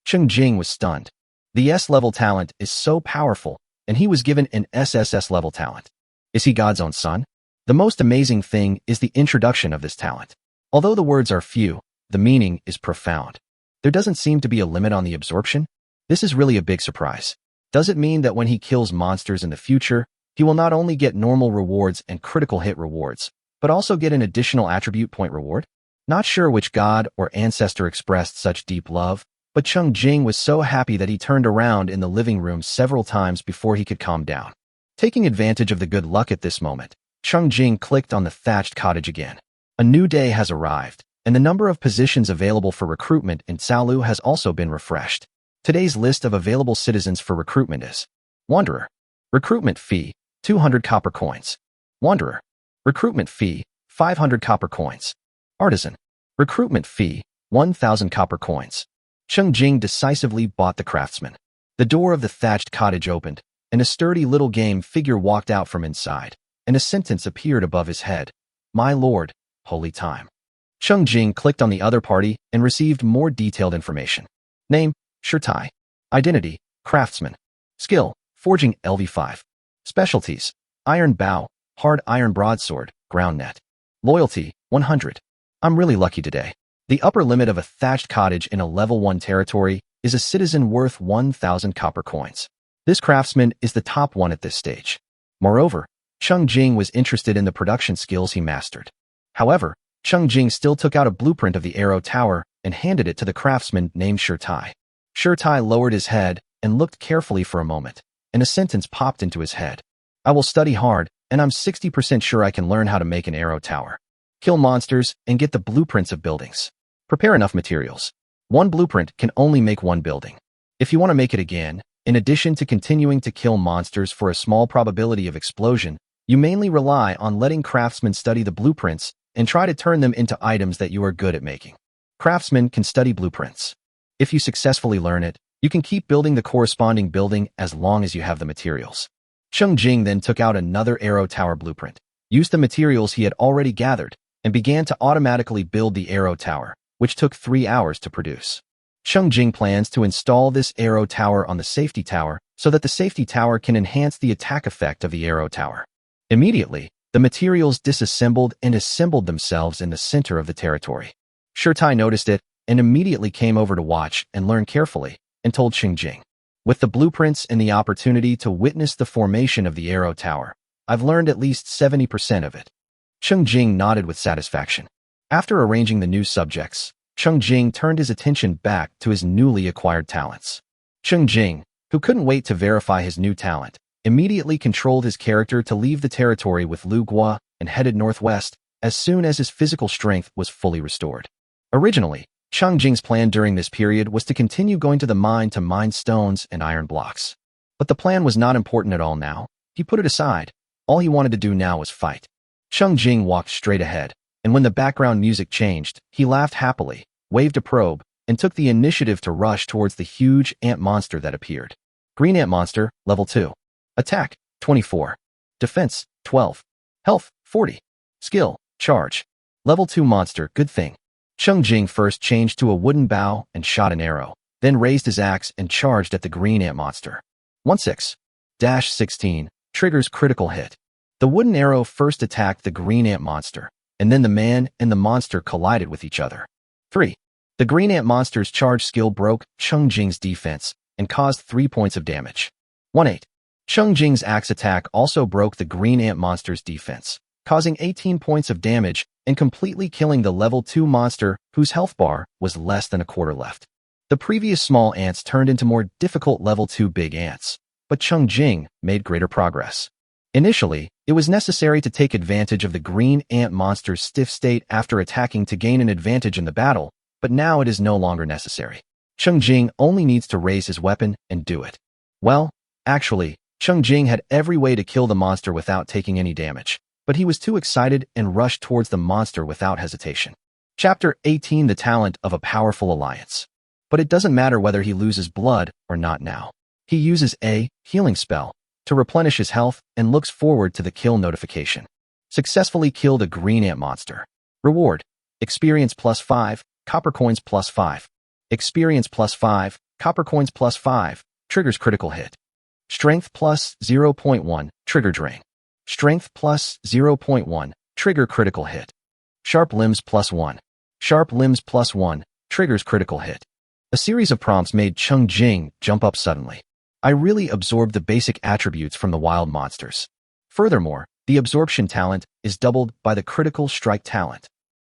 [SPEAKER 1] Cheng Jing was stunned. The S-level talent is so powerful, and he was given an SSS-level talent. Is he God's own son? The most amazing thing is the introduction of this talent. Although the words are few, the meaning is profound. There doesn't seem to be a limit on the absorption. This is really a big surprise. Does it mean that when he kills monsters in the future, he will not only get normal rewards and critical hit rewards, but also get an additional attribute point reward? Not sure which god or ancestor expressed such deep love, but Cheng Jing was so happy that he turned around in the living room several times before he could calm down. Taking advantage of the good luck at this moment, Cheng Jing clicked on the thatched cottage again. A new day has arrived, and the number of positions available for recruitment in Saolu has also been refreshed. Today's list of available citizens for recruitment is Wanderer. Recruitment fee, 200 copper coins. Wanderer. Recruitment fee, 500 copper coins. Artisan. Recruitment fee, 1,000 copper coins. Cheng Jing decisively bought the craftsman. The door of the thatched cottage opened, and a sturdy little game figure walked out from inside, and a sentence appeared above his head. My lord, holy time. Cheng Jing clicked on the other party and received more detailed information. Name, Shirtai. Identity, craftsman. Skill, forging LV5. Specialties, iron bow, hard iron broadsword, ground net. Loyalty, 100. I'm really lucky today. The upper limit of a thatched cottage in a level 1 territory is a citizen worth 1,000 copper coins. This craftsman is the top one at this stage. Moreover, Cheng Jing was interested in the production skills he mastered. However, Cheng Jing still took out a blueprint of the arrow tower and handed it to the craftsman named Shirtai. Shirtai lowered his head and looked carefully for a moment, and a sentence popped into his head. I will study hard, and I'm 60% sure I can learn how to make an arrow tower. Kill monsters and get the blueprints of buildings. Prepare enough materials. One blueprint can only make one building. If you want to make it again, in addition to continuing to kill monsters for a small probability of explosion, you mainly rely on letting craftsmen study the blueprints and try to turn them into items that you are good at making. Craftsmen can study blueprints. If you successfully learn it, you can keep building the corresponding building as long as you have the materials. Cheng Jing then took out another arrow tower blueprint, used the materials he had already gathered, and began to automatically build the arrow tower, which took 3 hours to produce. Cheng Jing plans to install this arrow tower on the safety tower so that the safety tower can enhance the attack effect of the arrow tower. Immediately, the materials disassembled and assembled themselves in the center of the territory. Shirtai noticed it and immediately came over to watch and learn carefully, and told Cheng Jing. With the blueprints and the opportunity to witness the formation of the arrow tower, I've learned at least 70% of it. Cheng Jing nodded with satisfaction. After arranging the new subjects, Cheng Jing turned his attention back to his newly acquired talents. Cheng Jing, who couldn't wait to verify his new talent, immediately controlled his character to leave the territory with Lu Gua and headed northwest as soon as his physical strength was fully restored. Originally, Cheng Jing's plan during this period was to continue going to the mine to mine stones and iron blocks. But the plan was not important at all now. He put it aside. All he wanted to do now was fight. Cheng Jing walked straight ahead, and when the background music changed, he laughed happily, waved a probe, and took the initiative to rush towards the huge ant monster that appeared. Green ant monster, level 2. Attack, 24. Defense, 12. Health, 40. Skill, charge. Level 2 monster, good thing. Cheng Jing first changed to a wooden bow and shot an arrow, then raised his axe and charged at the green ant monster. 16-16 triggers critical hit. The wooden arrow first attacked the green ant monster, and then the man and the monster collided with each other. 3. The green ant monster's charge skill broke Cheng Jing's defense and caused 3 points of damage. 18. Cheng Jing's axe attack also broke the green ant monster's defense, causing 18 points of damage and completely killing the level 2 monster whose health bar was less than a quarter left. The previous small ants turned into more difficult level 2 big ants, but Cheng Jing made greater progress. Initially, it was necessary to take advantage of the green ant monster's stiff state after attacking to gain an advantage in the battle, but now it is no longer necessary. Cheng Jing only needs to raise his weapon and do it. Well, actually, Cheng Jing had every way to kill the monster without taking any damage, but he was too excited and rushed towards the monster without hesitation. Chapter 18: The Talent of a Powerful Alliance. But it doesn't matter whether he loses blood or not now. He uses a healing spell to replenish his health and looks forward to the kill notification. Successfully killed a green ant monster. Reward: experience +5, copper coins +5. Experience +5, copper coins +5, triggers critical hit. Strength +0.1, trigger drain. Strength +0.1, trigger critical hit. Sharp limbs +1. Sharp limbs +1, triggers critical hit. A series of prompts made Cheng Jing jump up suddenly. I really absorbed the basic attributes from the wild monsters. Furthermore, the absorption talent is doubled by the critical strike talent.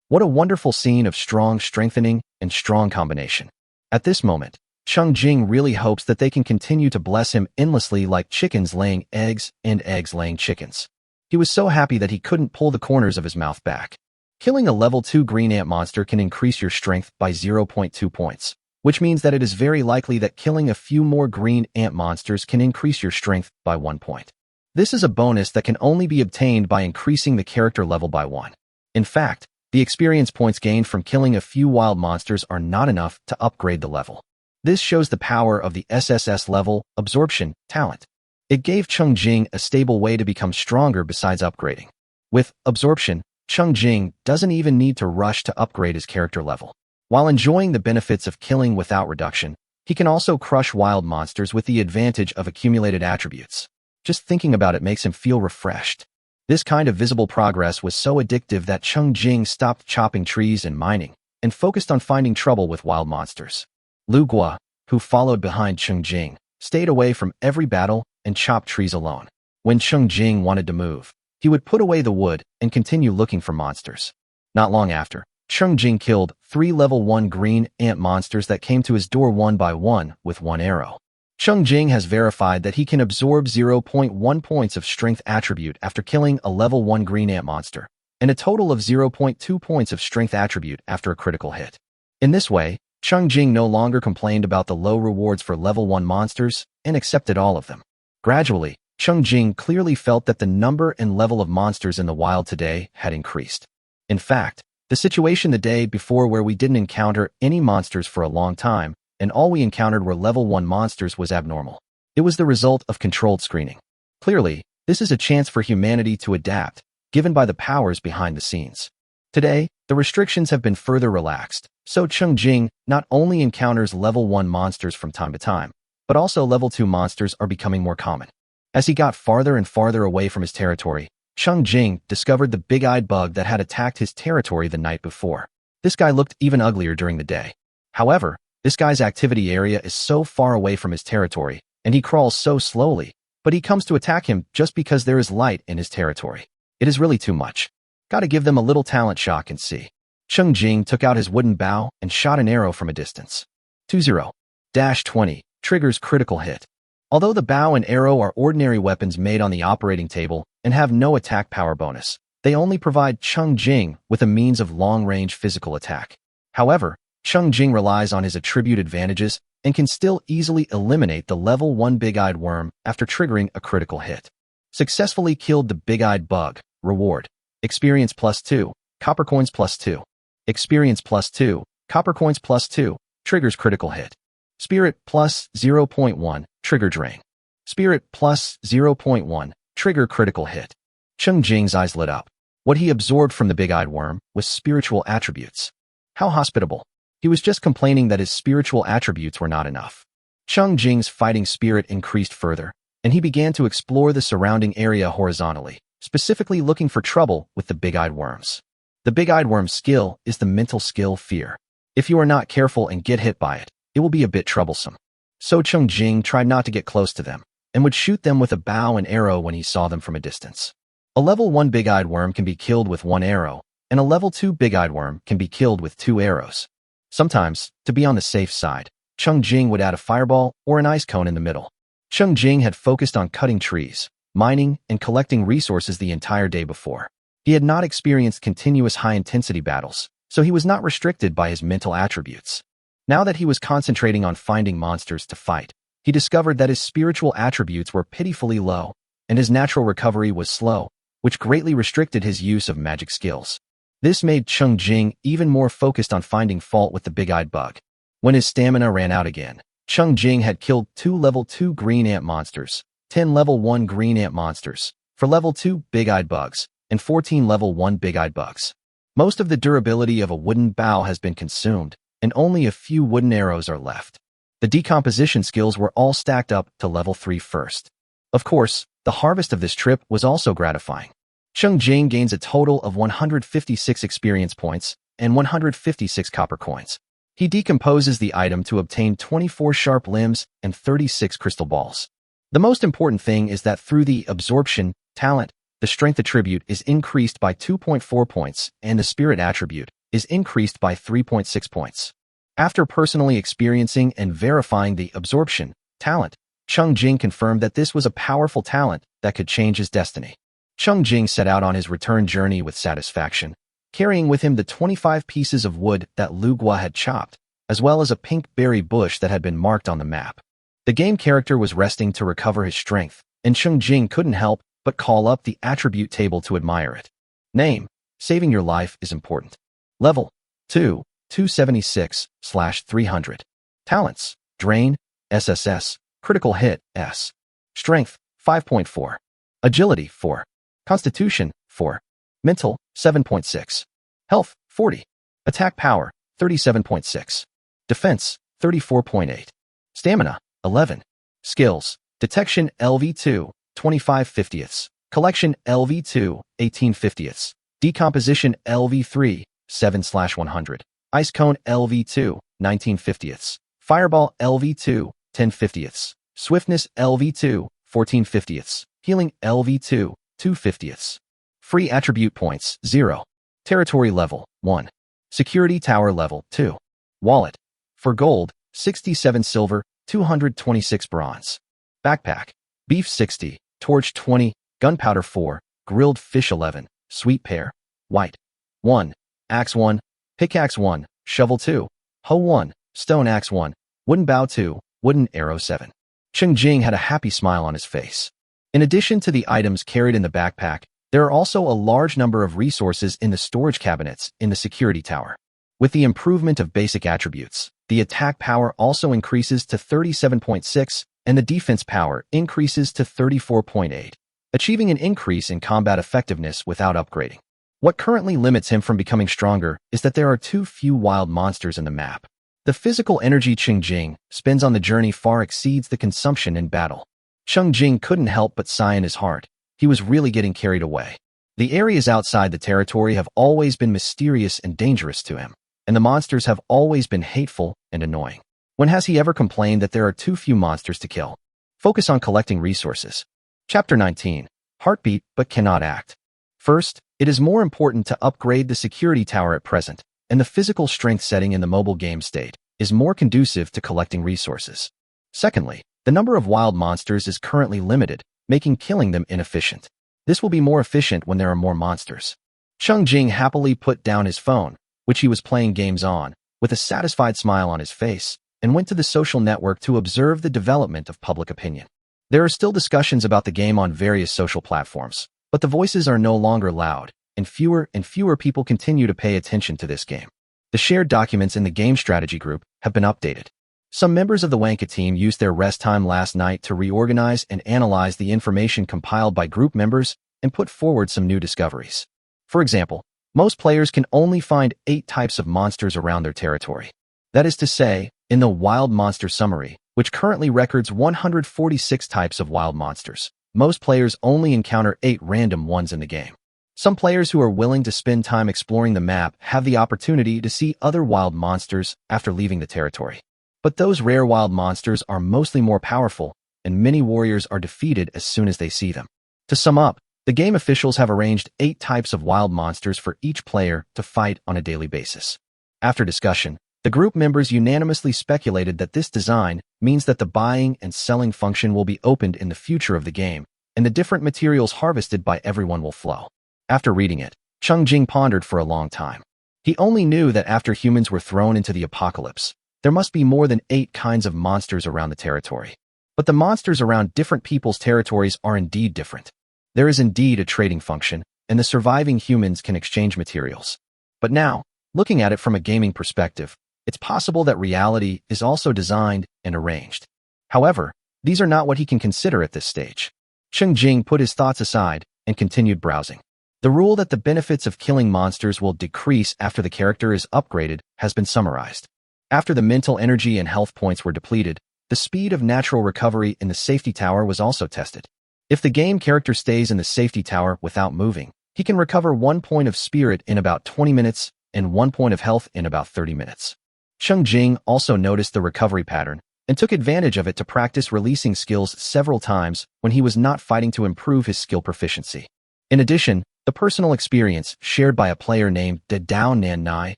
[SPEAKER 1] What a wonderful scene of strong strengthening and strong combination. At this moment, Cheng Jing really hopes that they can continue to bless him endlessly like chickens laying eggs and eggs laying chickens. He was so happy that he couldn't pull the corners of his mouth back. Killing a level 2 green ant monster can increase your strength by 0.2 points, which means that it is very likely that killing a few more green ant monsters can increase your strength by 1 point. This is a bonus that can only be obtained by increasing the character level by 1. In fact, the experience points gained from killing a few wild monsters are not enough to upgrade the level. This shows the power of the SSS-Level absorption talent. It gave Cheng Jing a stable way to become stronger besides upgrading. With absorption, Cheng Jing doesn't even need to rush to upgrade his character level. While enjoying the benefits of killing without reduction, he can also crush wild monsters with the advantage of accumulated attributes. Just thinking about it makes him feel refreshed. This kind of visible progress was so addictive that Cheng Jing stopped chopping trees and mining, and focused on finding trouble with wild monsters. Lu Gua, who followed behind Cheng Jing, stayed away from every battle and chopped trees alone. When Cheng Jing wanted to move, he would put away the wood and continue looking for monsters. Not long after, Cheng Jing killed 3 level 1 green ant monsters that came to his door one by one with 1 arrow. Cheng Jing has verified that he can absorb 0.1 points of strength attribute after killing a level 1 green ant monster, and a total of 0.2 points of strength attribute after a critical hit. In this way, Cheng Jing no longer complained about the low rewards for level 1 monsters and accepted all of them. Gradually, Cheng Jing clearly felt that the number and level of monsters in the wild today had increased. In fact, the situation the day before where we didn't encounter any monsters for a long time, and all we encountered were level 1 monsters was abnormal. It was the result of controlled screening. Clearly, this is a chance for humanity to adapt, given by the powers behind the scenes. Today, the restrictions have been further relaxed, so Cheng Jing not only encounters level 1 monsters from time to time, but also level 2 monsters are becoming more common. As he got farther and farther away from his territory, Cheng Jing discovered the big-eyed bug that had attacked his territory the night before. This guy looked even uglier during the day. However, this guy's activity area is so far away from his territory, and he crawls so slowly, but he comes to attack him just because there is light in his territory. It is really too much. Gotta give them a little talent shock and see. Cheng Jing took out his wooden bow and shot an arrow from a distance. 20-20, triggers critical hit. Although the bow and arrow are ordinary weapons made on the operating table and have no attack power bonus, they only provide Cheng Jing with a means of long-range physical attack. However, Cheng Jing relies on his attribute advantages and can still easily eliminate the level 1 big-eyed worm after triggering a critical hit. Successfully killed the big-eyed bug. Reward: experience +2, copper coins +2. Experience +2, copper coins +2, triggers critical hit. Spirit +0.1, trigger drain. Spirit +0.1, trigger critical hit. Cheng Jing's eyes lit up. What he absorbed from the big-eyed worm was spiritual attributes. How hospitable. He was just complaining that his spiritual attributes were not enough. Cheng Jing's fighting spirit increased further, and he began to explore the surrounding area horizontally, specifically looking for trouble with the big-eyed worms. The big-eyed worm's skill is the mental skill Fear. If you are not careful and get hit by it, it will be a bit troublesome. So Cheng Jing tried not to get close to them, and would shoot them with a bow and arrow when he saw them from a distance. A level 1 big-eyed worm can be killed with 1 arrow, and a level 2 big-eyed worm can be killed with 2 arrows. Sometimes, to be on the safe side, Cheng Jing would add a fireball or an ice cone in the middle. Cheng Jing had focused on cutting trees, mining, and collecting resources the entire day before. He had not experienced continuous high-intensity battles, so he was not restricted by his mental attributes. Now that he was concentrating on finding monsters to fight, he discovered that his spiritual attributes were pitifully low, and his natural recovery was slow, which greatly restricted his use of magic skills. This made Cheng Jing even more focused on finding fault with the big-eyed bug. When his stamina ran out again, Cheng Jing had killed 2 level 2 green ant monsters, 10 level 1 green ant monsters, for level 2 big-eyed bugs, and 14 level 1 big-eyed bugs. Most of the durability of a wooden bow has been consumed, and only a few wooden arrows are left. The decomposition skills were all stacked up to level 3 first. Of course, the harvest of this trip was also gratifying. Cheng Jing gains a total of 156 experience points and 156 copper coins. He decomposes the item to obtain 24 sharp limbs and 36 crystal balls. The most important thing is that through the absorption talent, the strength attribute is increased by 2.4 points and the spirit attribute is increased by 3.6 points. After personally experiencing and verifying the absorption talent, Cheng Jing confirmed that this was a powerful talent that could change his destiny. Cheng Jing set out on his return journey with satisfaction, carrying with him the 25 pieces of wood that Lu Gua had chopped, as well as a pink berry bush that had been marked on the map. The game character was resting to recover his strength, and Cheng Jing couldn't help but call up the attribute table to admire it. Name: saving your life is important. Level: 2, 276/300. Talents: Drain, SSS, Critical Hit, S. Strength: 5.4. Agility: 4. Constitution: 4. Mental: 7.6. Health: 40. Attack power: 37.6. Defense: 34.8. Stamina: 11. Skills: Detection LV2, 25 50ths. Collection LV2, 18 50ths. Decomposition LV3, 7/100. Ice Cone LV2, 19 50ths. Fireball LV2, 10 50ths. Swiftness LV2, 14 50ths. Healing LV2, 2 50ths. Free attribute points, 0. Territory level, 1. Security tower level, 2. Wallet. For gold, 67 silver, 226 bronze. Backpack. Beef 60, torch 20, gunpowder 4, grilled fish 11, sweet pear, white. 1. Axe 1, pickaxe 1, shovel 2, hoe 1, stone axe 1, wooden bow 2, wooden arrow 7. Cheng Jing had a happy smile on his face. In addition to the items carried in the backpack, there are also a large number of resources in the storage cabinets in the security tower. With the improvement of basic attributes, the attack power also increases to 37.6 and the defense power increases to 34.8, achieving an increase in combat effectiveness without upgrading. What currently limits him from becoming stronger is that there are too few wild monsters in the map. The physical energy Cheng Jing spends on the journey far exceeds the consumption in battle. Cheng Jing couldn't help but sigh in his heart. He was really getting carried away. The areas outside the territory have always been mysterious and dangerous to him, and the monsters have always been hateful and annoying. When has he ever complained that there are too few monsters to kill? Focus on collecting resources. Chapter 19. Heartbeat but cannot act. First, it is more important to upgrade the security tower at present, and the physical strength setting in the mobile game state is more conducive to collecting resources. Secondly, the number of wild monsters is currently limited, making killing them inefficient. This will be more efficient when there are more monsters. Cheng Jing happily put down his phone, which he was playing games on, with a satisfied smile on his face, and went to the social network to observe the development of public opinion. There are still discussions about the game on various social platforms, but the voices are no longer loud, and fewer people continue to pay attention to this game. The shared documents in the game strategy group have been updated. Some members of the Wanka team used their rest time last night to reorganize and analyze the information compiled by group members and put forward some new discoveries. For example, most players can only find 8 types of monsters around their territory. That is to say, in the Wild Monster Summary, which currently records 146 types of wild monsters, most players only encounter 8 random ones in the game. Some players who are willing to spend time exploring the map have the opportunity to see other wild monsters after leaving the territory. But those rare wild monsters are mostly more powerful, and many warriors are defeated as soon as they see them. To sum up, the game officials have arranged 8 types of wild monsters for each player to fight on a daily basis. After discussion, the group members unanimously speculated that this design means that the buying and selling function will be opened in the future of the game, and the different materials harvested by everyone will flow. After reading it, Cheng Jing pondered for a long time. He only knew that after humans were thrown into the apocalypse, there must be more than 8 kinds of monsters around the territory. But the monsters around different people's territories are indeed different. There is indeed a trading function, and the surviving humans can exchange materials. But now, looking at it from a gaming perspective, it's possible that reality is also designed and arranged. However, these are not what he can consider at this stage. Cheng Jing put his thoughts aside and continued browsing. The rule that the benefits of killing monsters will decrease after the character is upgraded has been summarized. After the mental energy and health points were depleted, the speed of natural recovery in the safety tower was also tested. If the game character stays in the safety tower without moving, he can recover 1 point of spirit in about 20 minutes and 1 point of health in about 30 minutes. Cheng Jing also noticed the recovery pattern and took advantage of it to practice releasing skills several times when he was not fighting to improve his skill proficiency. In addition, the personal experience shared by a player named Dedao Nan Nai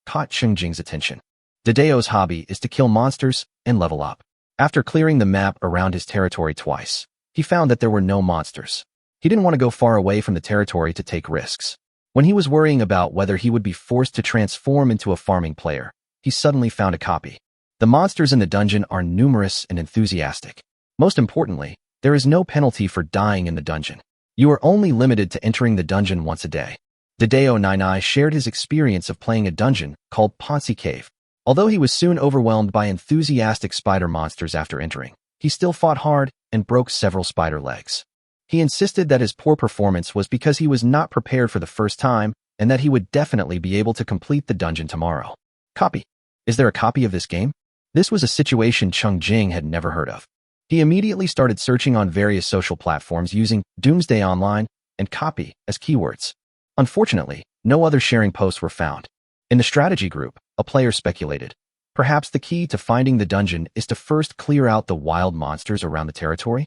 [SPEAKER 1] caught Cheng Jing's attention. Dedao's hobby is to kill monsters and level up. After clearing the map around his territory twice, he found that there were no monsters. He didn't want to go far away from the territory to take risks. When he was worrying about whether he would be forced to transform into a farming player, he suddenly found a copy. The monsters in the dungeon are numerous and enthusiastic. Most importantly, there is no penalty for dying in the dungeon. You are only limited to entering the dungeon once a day. Dedao Nai shared his experience of playing a dungeon called Ponzi Cave. Although he was soon overwhelmed by enthusiastic spider monsters after entering, he still fought hard and broke several spider legs. He insisted that his poor performance was because he was not prepared for the first time and that he would definitely be able to complete the dungeon tomorrow. Copy. Is there a copy of this game? This was a situation Cheng Jing had never heard of. He immediately started searching on various social platforms using Doomsday Online and copy as keywords. Unfortunately, no other sharing posts were found. In the strategy group, a player speculated, perhaps the key to finding the dungeon is to first clear out the wild monsters around the territory?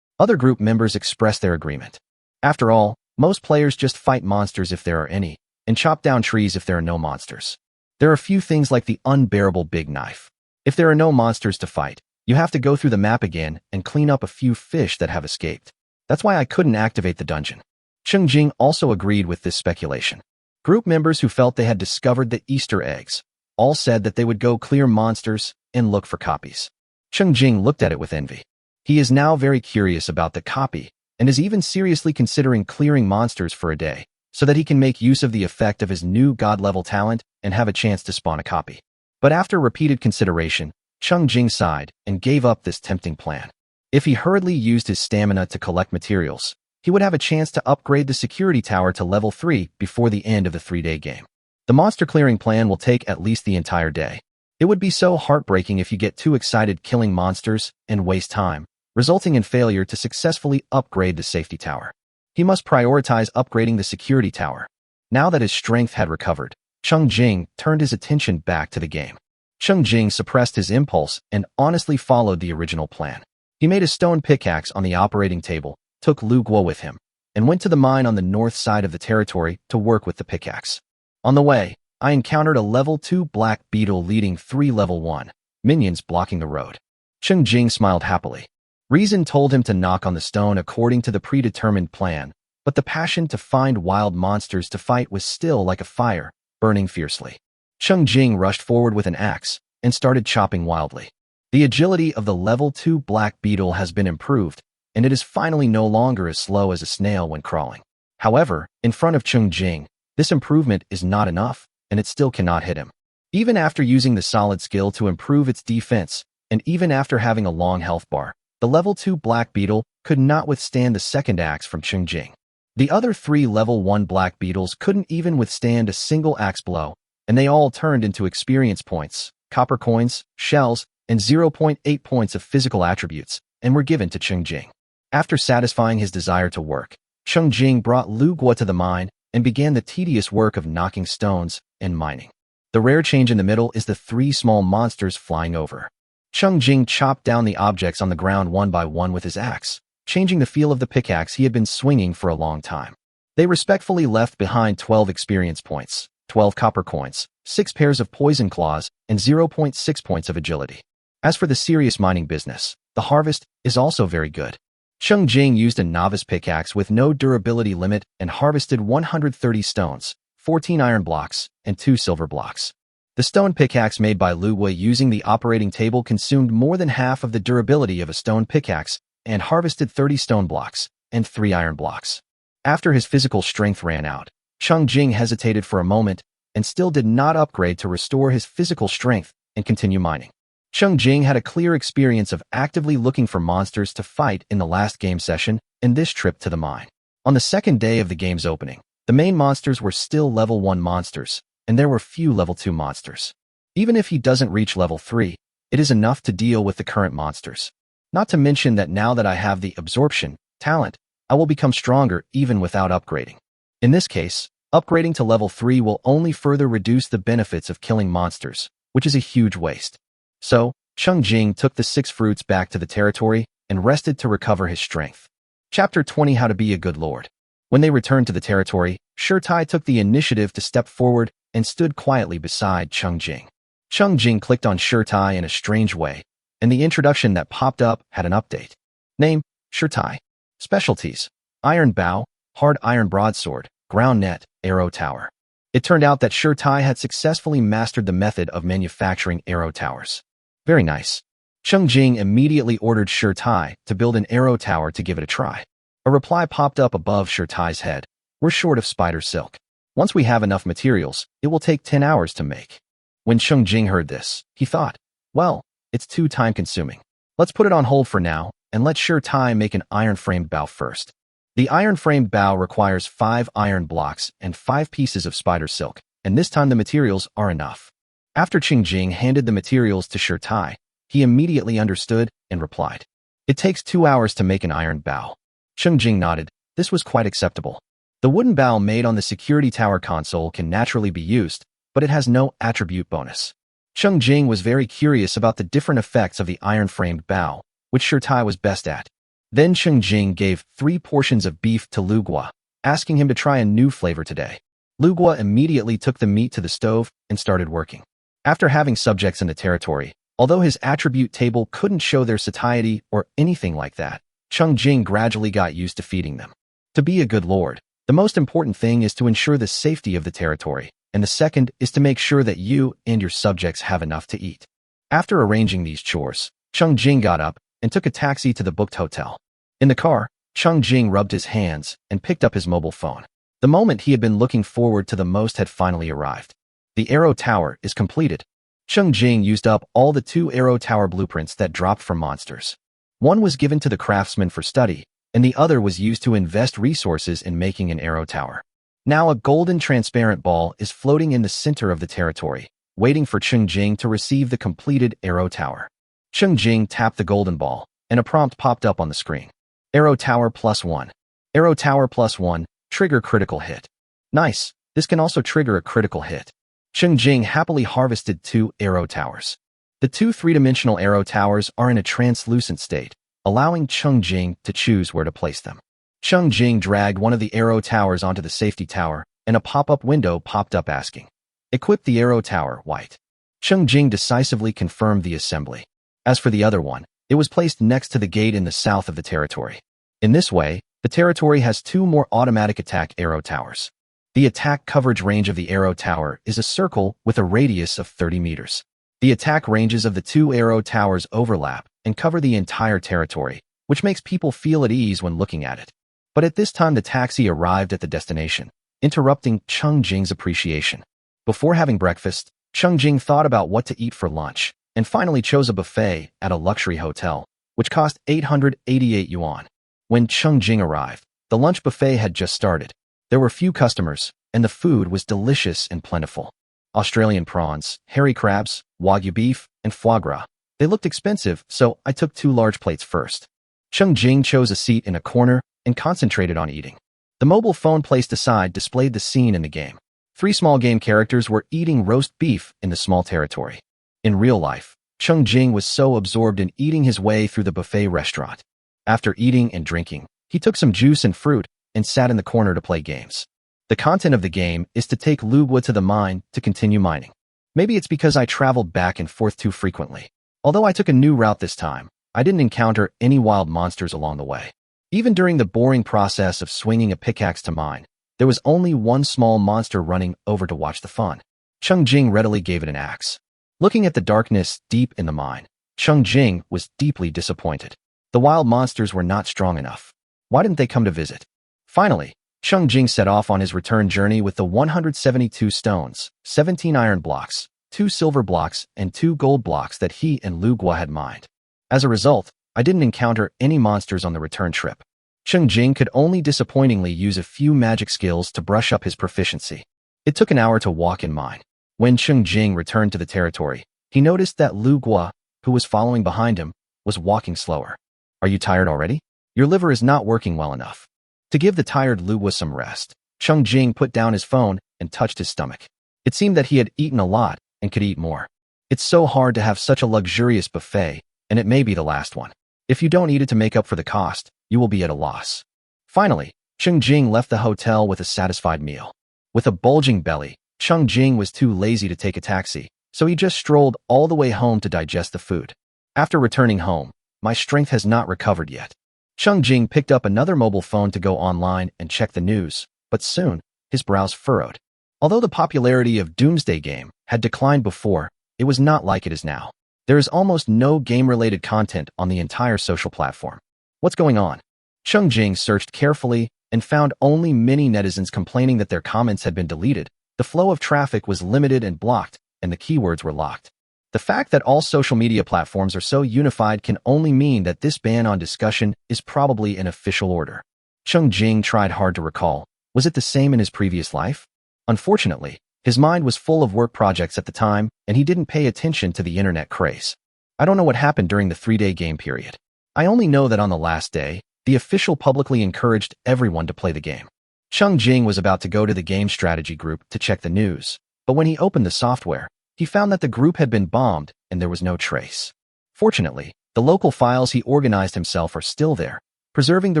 [SPEAKER 1] Other group members expressed their agreement. After all, most players just fight monsters if there are any, and chop down trees if there are no monsters. There are few things like the unbearable big knife. If there are no monsters to fight, you have to go through the map again and clean up a few fish that have escaped. That's why I couldn't activate the dungeon. Cheng Jing also agreed with this speculation. Group members who felt they had discovered the Easter eggs all said that they would go clear monsters and look for copies. Cheng Jing looked at it with envy. He is now very curious about the copy and is even seriously considering clearing monsters for a day so that he can make use of the effect of his new god-level talent and have a chance to spawn a copy. But after repeated consideration, Cheng Jing sighed and gave up this tempting plan. If he hurriedly used his stamina to collect materials, he would have a chance to upgrade the security tower to level 3 before the end of the 3-day game. The monster clearing plan will take at least the entire day. It would be so heartbreaking if you get too excited killing monsters and waste time, resulting in failure to successfully upgrade the safety tower. He must prioritize upgrading the security tower. Now that his strength had recovered, Cheng Jing turned his attention back to the game. Cheng Jing suppressed his impulse and honestly followed the original plan. He made a stone pickaxe on the operating table, took Lu Guo with him, and went to the mine on the north side of the territory to work with the pickaxe. On the way, I encountered a level 2 black beetle leading 3 level 1 minions blocking the road. Cheng Jing smiled happily. Reason told him to knock on the stone according to the predetermined plan, but the passion to find wild monsters to fight was still like a fire, burning fiercely. Cheng Jing rushed forward with an axe and started chopping wildly. The agility of the level 2 black beetle has been improved, and it is finally no longer as slow as a snail when crawling. However, in front of Cheng Jing, this improvement is not enough, and it still cannot hit him. Even after using the solid skill to improve its defense, and even after having a long health bar, the level 2 black beetle could not withstand the second axe from Cheng Jing. The other 3 level 1 black beetles couldn't even withstand a single axe blow, and they all turned into experience points, copper coins, shells, and 0.8 points of physical attributes, and were given to Cheng Jing. After satisfying his desire to work, Cheng Jing brought Lu Guo to the mine and began the tedious work of knocking stones and mining. The rare change in the middle is the 3 small monsters flying over. Cheng Jing chopped down the objects on the ground one by one with his axe, changing the feel of the pickaxe he had been swinging for a long time. They respectfully left behind 12 experience points, 12 copper coins, 6 pairs of poison claws, and 0.6 points of agility. As for the serious mining business, the harvest is also very good. Cheng Jing used a novice pickaxe with no durability limit and harvested 130 stones, 14 iron blocks, and 2 silver blocks. The stone pickaxe made by Lu Wei using the operating table consumed more than half of the durability of a stone pickaxe and harvested 30 stone blocks and 3 iron blocks. After his physical strength ran out, Cheng Jing hesitated for a moment and still did not upgrade to restore his physical strength and continue mining. Cheng Jing had a clear experience of actively looking for monsters to fight in the last game session and this trip to the mine. On the second day of the game's opening, the main monsters were still level 1 monsters, and there were few level 2 monsters. Even if he doesn't reach level 3, it is enough to deal with the current monsters. Not to mention that now that I have the absorption talent, I will become stronger even without upgrading. In this case, upgrading to level 3 will only further reduce the benefits of killing monsters, which is a huge waste. So, Cheng Jing took the 6 fruits back to the territory and rested to recover his strength. Chapter 20: How to be a good lord. When they returned to the territory, Shirtai took the initiative to step forward and stood quietly beside Cheng Jing. Cheng Jing clicked on Shirtai in a strange way, and the introduction that popped up had an update. Name: Shirtai. Specialties: Iron Bow, Hard Iron Broadsword, Ground Net, Arrow Tower. It turned out that Shirtai had successfully mastered the method of manufacturing arrow towers. Very nice. Cheng Jing immediately ordered Shirtai to build an arrow tower to give it a try. A reply popped up above Shirtai's head. We're short of spider silk. Once we have enough materials, it will take 10 hours to make. When Cheng Jing heard this, he thought, well, it's too time-consuming. Let's put it on hold for now, and let Shirtai make an iron-framed bow first. The iron-framed bow requires 5 iron blocks and 5 pieces of spider silk, and this time the materials are enough. After Cheng Jing handed the materials to Shirtai, he immediately understood and replied, it takes 2 hours to make an iron bow. Cheng Jing nodded. This was quite acceptable. The wooden bow made on the security tower console can naturally be used, but it has no attribute bonus. Cheng Jing was very curious about the different effects of the iron-framed bow, which Shirtai was best at. Then Cheng Jing gave 3 portions of beef to Lu Gua, asking him to try a new flavor today. Lu Gua immediately took the meat to the stove and started working. After having subjects in the territory, although his attribute table couldn't show their satiety or anything like that, Cheng Jing gradually got used to feeding them. To be a good lord, the most important thing is to ensure the safety of the territory, and the second is to make sure that you and your subjects have enough to eat. After arranging these chores, Cheng Jing got up and took a taxi to the booked hotel. In the car, Cheng Jing rubbed his hands and picked up his mobile phone. The moment he had been looking forward to the most had finally arrived. The arrow tower is completed. Cheng Jing used up all the 2 arrow tower blueprints that dropped from monsters. One was given to the craftsman for study, and the other was used to invest resources in making an arrow tower. Now a golden transparent ball is floating in the center of the territory, waiting for Cheng Jing to receive the completed arrow tower. Cheng Jing tapped the golden ball, and a prompt popped up on the screen. Arrow Tower +1. Arrow Tower +1, trigger critical hit. Nice, this can also trigger a critical hit. Cheng Jing happily harvested 2 arrow towers. The 2 3-dimensional arrow towers are in a translucent state, allowing Cheng Jing to choose where to place them. Cheng Jing dragged one of the arrow towers onto the safety tower, and a pop-up window popped up asking, equip the arrow tower, white. Cheng Jing decisively confirmed the assembly. As for the other one, it was placed next to the gate in the south of the territory. In this way, the territory has 2 more automatic attack arrow towers. The attack coverage range of the arrow tower is a circle with a radius of 30 meters. The attack ranges of the 2 arrow towers overlap and cover the entire territory, which makes people feel at ease when looking at it. But at this time the taxi arrived at the destination, interrupting Cheng Jing's appreciation. Before having breakfast, Cheng Jing thought about what to eat for lunch, and finally chose a buffet at a luxury hotel, which cost 888 yuan. When Cheng Jing arrived, the lunch buffet had just started. There were few customers, and the food was delicious and plentiful. Australian prawns, hairy crabs, wagyu beef, and foie gras. They looked expensive, so I took 2 large plates first. Cheng Jing chose a seat in a corner and concentrated on eating. The mobile phone placed aside displayed the scene in the game. 3 small game characters were eating roast beef in the small territory. In real life, Cheng Jing was so absorbed in eating his way through the buffet restaurant. After eating and drinking, he took some juice and fruit and sat in the corner to play games. The content of the game is to take Lu Gua to the mine to continue mining. Maybe it's because I traveled back and forth too frequently. Although I took a new route this time, I didn't encounter any wild monsters along the way. Even during the boring process of swinging a pickaxe to mine, there was only one small monster running over to watch the fun. Cheng Jing readily gave it an axe. Looking at the darkness deep in the mine, Cheng Jing was deeply disappointed. The wild monsters were not strong enough. Why didn't they come to visit? Finally, Cheng Jing set off on his return journey with the 172 stones, 17 iron blocks, 2 silver blocks, and 2 gold blocks that he and Lu Gua had mined. As a result, I didn't encounter any monsters on the return trip. Cheng Jing could only disappointingly use a few magic skills to brush up his proficiency. It took an hour to walk in mine. When Cheng Jing returned to the territory, he noticed that Lu Gua, who was following behind him, was walking slower. Are you tired already? Your liver is not working well enough. To give the tired Lu Gua some rest, Cheng Jing put down his phone and touched his stomach. It seemed that he had eaten a lot and could eat more. It's so hard to have such a luxurious buffet, and it may be the last one. If you don't eat it to make up for the cost, you will be at a loss. Finally, Cheng Jing left the hotel with a satisfied meal. With a bulging belly, Cheng Jing was too lazy to take a taxi, so he just strolled all the way home to digest the food. After returning home, my strength has not recovered yet. Cheng Jing picked up another mobile phone to go online and check the news, but soon, his brows furrowed. Although the popularity of Doomsday game had declined before, it was not like it is now. There is almost no game-related content on the entire social platform. What's going on? Cheng Jing searched carefully and found only many netizens complaining that their comments had been deleted. The flow of traffic was limited and blocked, and the keywords were locked. The fact that all social media platforms are so unified can only mean that this ban on discussion is probably an official order. Cheng Jing tried hard to recall. Was it the same in his previous life? Unfortunately, his mind was full of work projects at the time, and he didn't pay attention to the internet craze. I don't know what happened during the 3-day game period. I only know that on the last day, the official publicly encouraged everyone to play the game. Cheng Jing was about to go to the game strategy group to check the news, but when he opened the software, he found that the group had been bombed and there was no trace. Fortunately, the local files he organized himself are still there, preserving the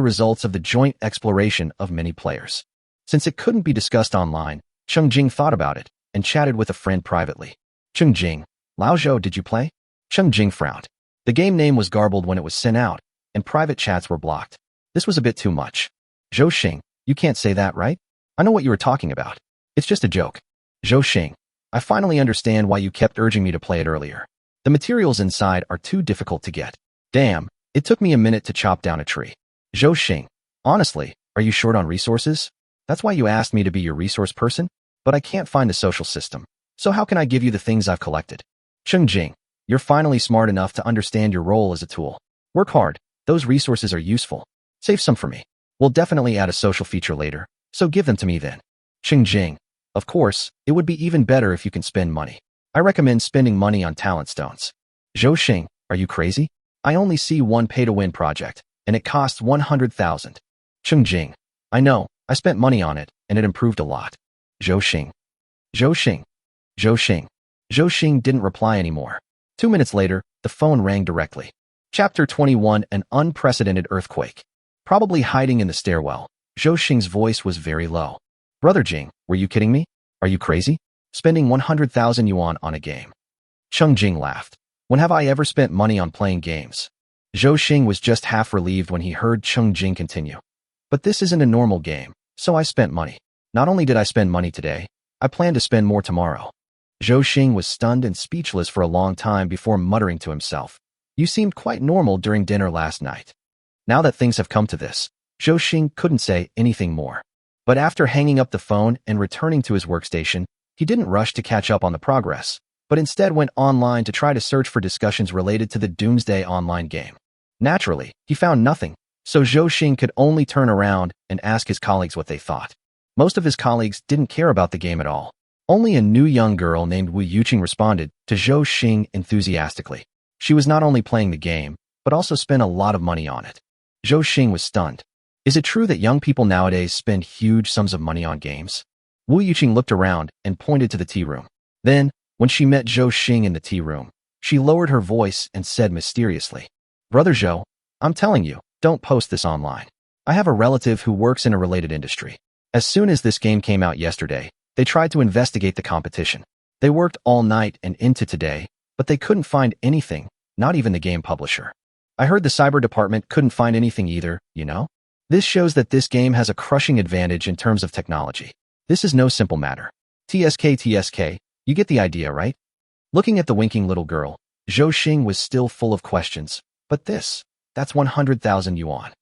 [SPEAKER 1] results of the joint exploration of many players. Since it couldn't be discussed online, Cheng Jing thought about it and chatted with a friend privately. Cheng Jing, Lao Zhou, did you play? Cheng Jing frowned. The game name was garbled when it was sent out, and private chats were blocked. This was a bit too much. Zhou Xing, you can't say that, right? I know what you were talking about. It's just a joke. Zhou Xing, I finally understand why you kept urging me to play it earlier. The materials inside are too difficult to get. Damn, it took me a minute to chop down a tree. Zhou Xing, honestly, are you short on resources? That's why you asked me to be your resource person? But I can't find the social system. So how can I give you the things I've collected? Cheng Jing, you're finally smart enough to understand your role as a tool. Work hard. Those resources are useful. Save some for me. We'll definitely add a social feature later, so give them to me then. Cheng Jing, of course, it would be even better if you can spend money. I recommend spending money on talent stones. Zhou Xing, are you crazy? I only see one pay-to-win project, and it costs 100,000. Cheng Jing, I know, I spent money on it, and it improved a lot. Zhou Xing. Zhou Xing. Zhou Xing. Zhou Xing didn't reply anymore. 2 minutes later, the phone rang directly. Chapter 21, An Unprecedented Earthquake. Probably hiding in the stairwell, Zhou Xing's voice was very low. Brother Jing, were you kidding me? Are you crazy? Spending 100,000 yuan on a game. Cheng Jing laughed. When have I ever spent money on playing games? Zhou Xing was just half relieved when he heard Cheng Jing continue. But this isn't a normal game, so I spent money. Not only did I spend money today, I plan to spend more tomorrow. Zhou Xing was stunned and speechless for a long time before muttering to himself. You seemed quite normal during dinner last night. Now that things have come to this, Zhou Xing couldn't say anything more. But after hanging up the phone and returning to his workstation, he didn't rush to catch up on the progress, but instead went online to try to search for discussions related to the Doomsday Online game. Naturally, he found nothing, so Zhou Xing could only turn around and ask his colleagues what they thought. Most of his colleagues didn't care about the game at all. Only a new young girl named Wu Yuqing responded to Zhou Xing enthusiastically. She was not only playing the game, but also spent a lot of money on it. Zhou Xing was stunned. Is it true that young people nowadays spend huge sums of money on games? Wu Yuqing looked around and pointed to the tea room. Then, when she met Zhou Xing in the tea room, she lowered her voice and said mysteriously, Brother Zhou, I'm telling you, don't post this online. I have a relative who works in a related industry. As soon as this game came out yesterday, they tried to investigate the competition. They worked all night and into today, but they couldn't find anything, not even the game publisher. I heard the cyber department couldn't find anything either, you know? This shows that this game has a crushing advantage in terms of technology. This is no simple matter. TSK, you get the idea, right? Looking at the winking little girl, Zhou Xing was still full of questions. But that's 100,000 yuan.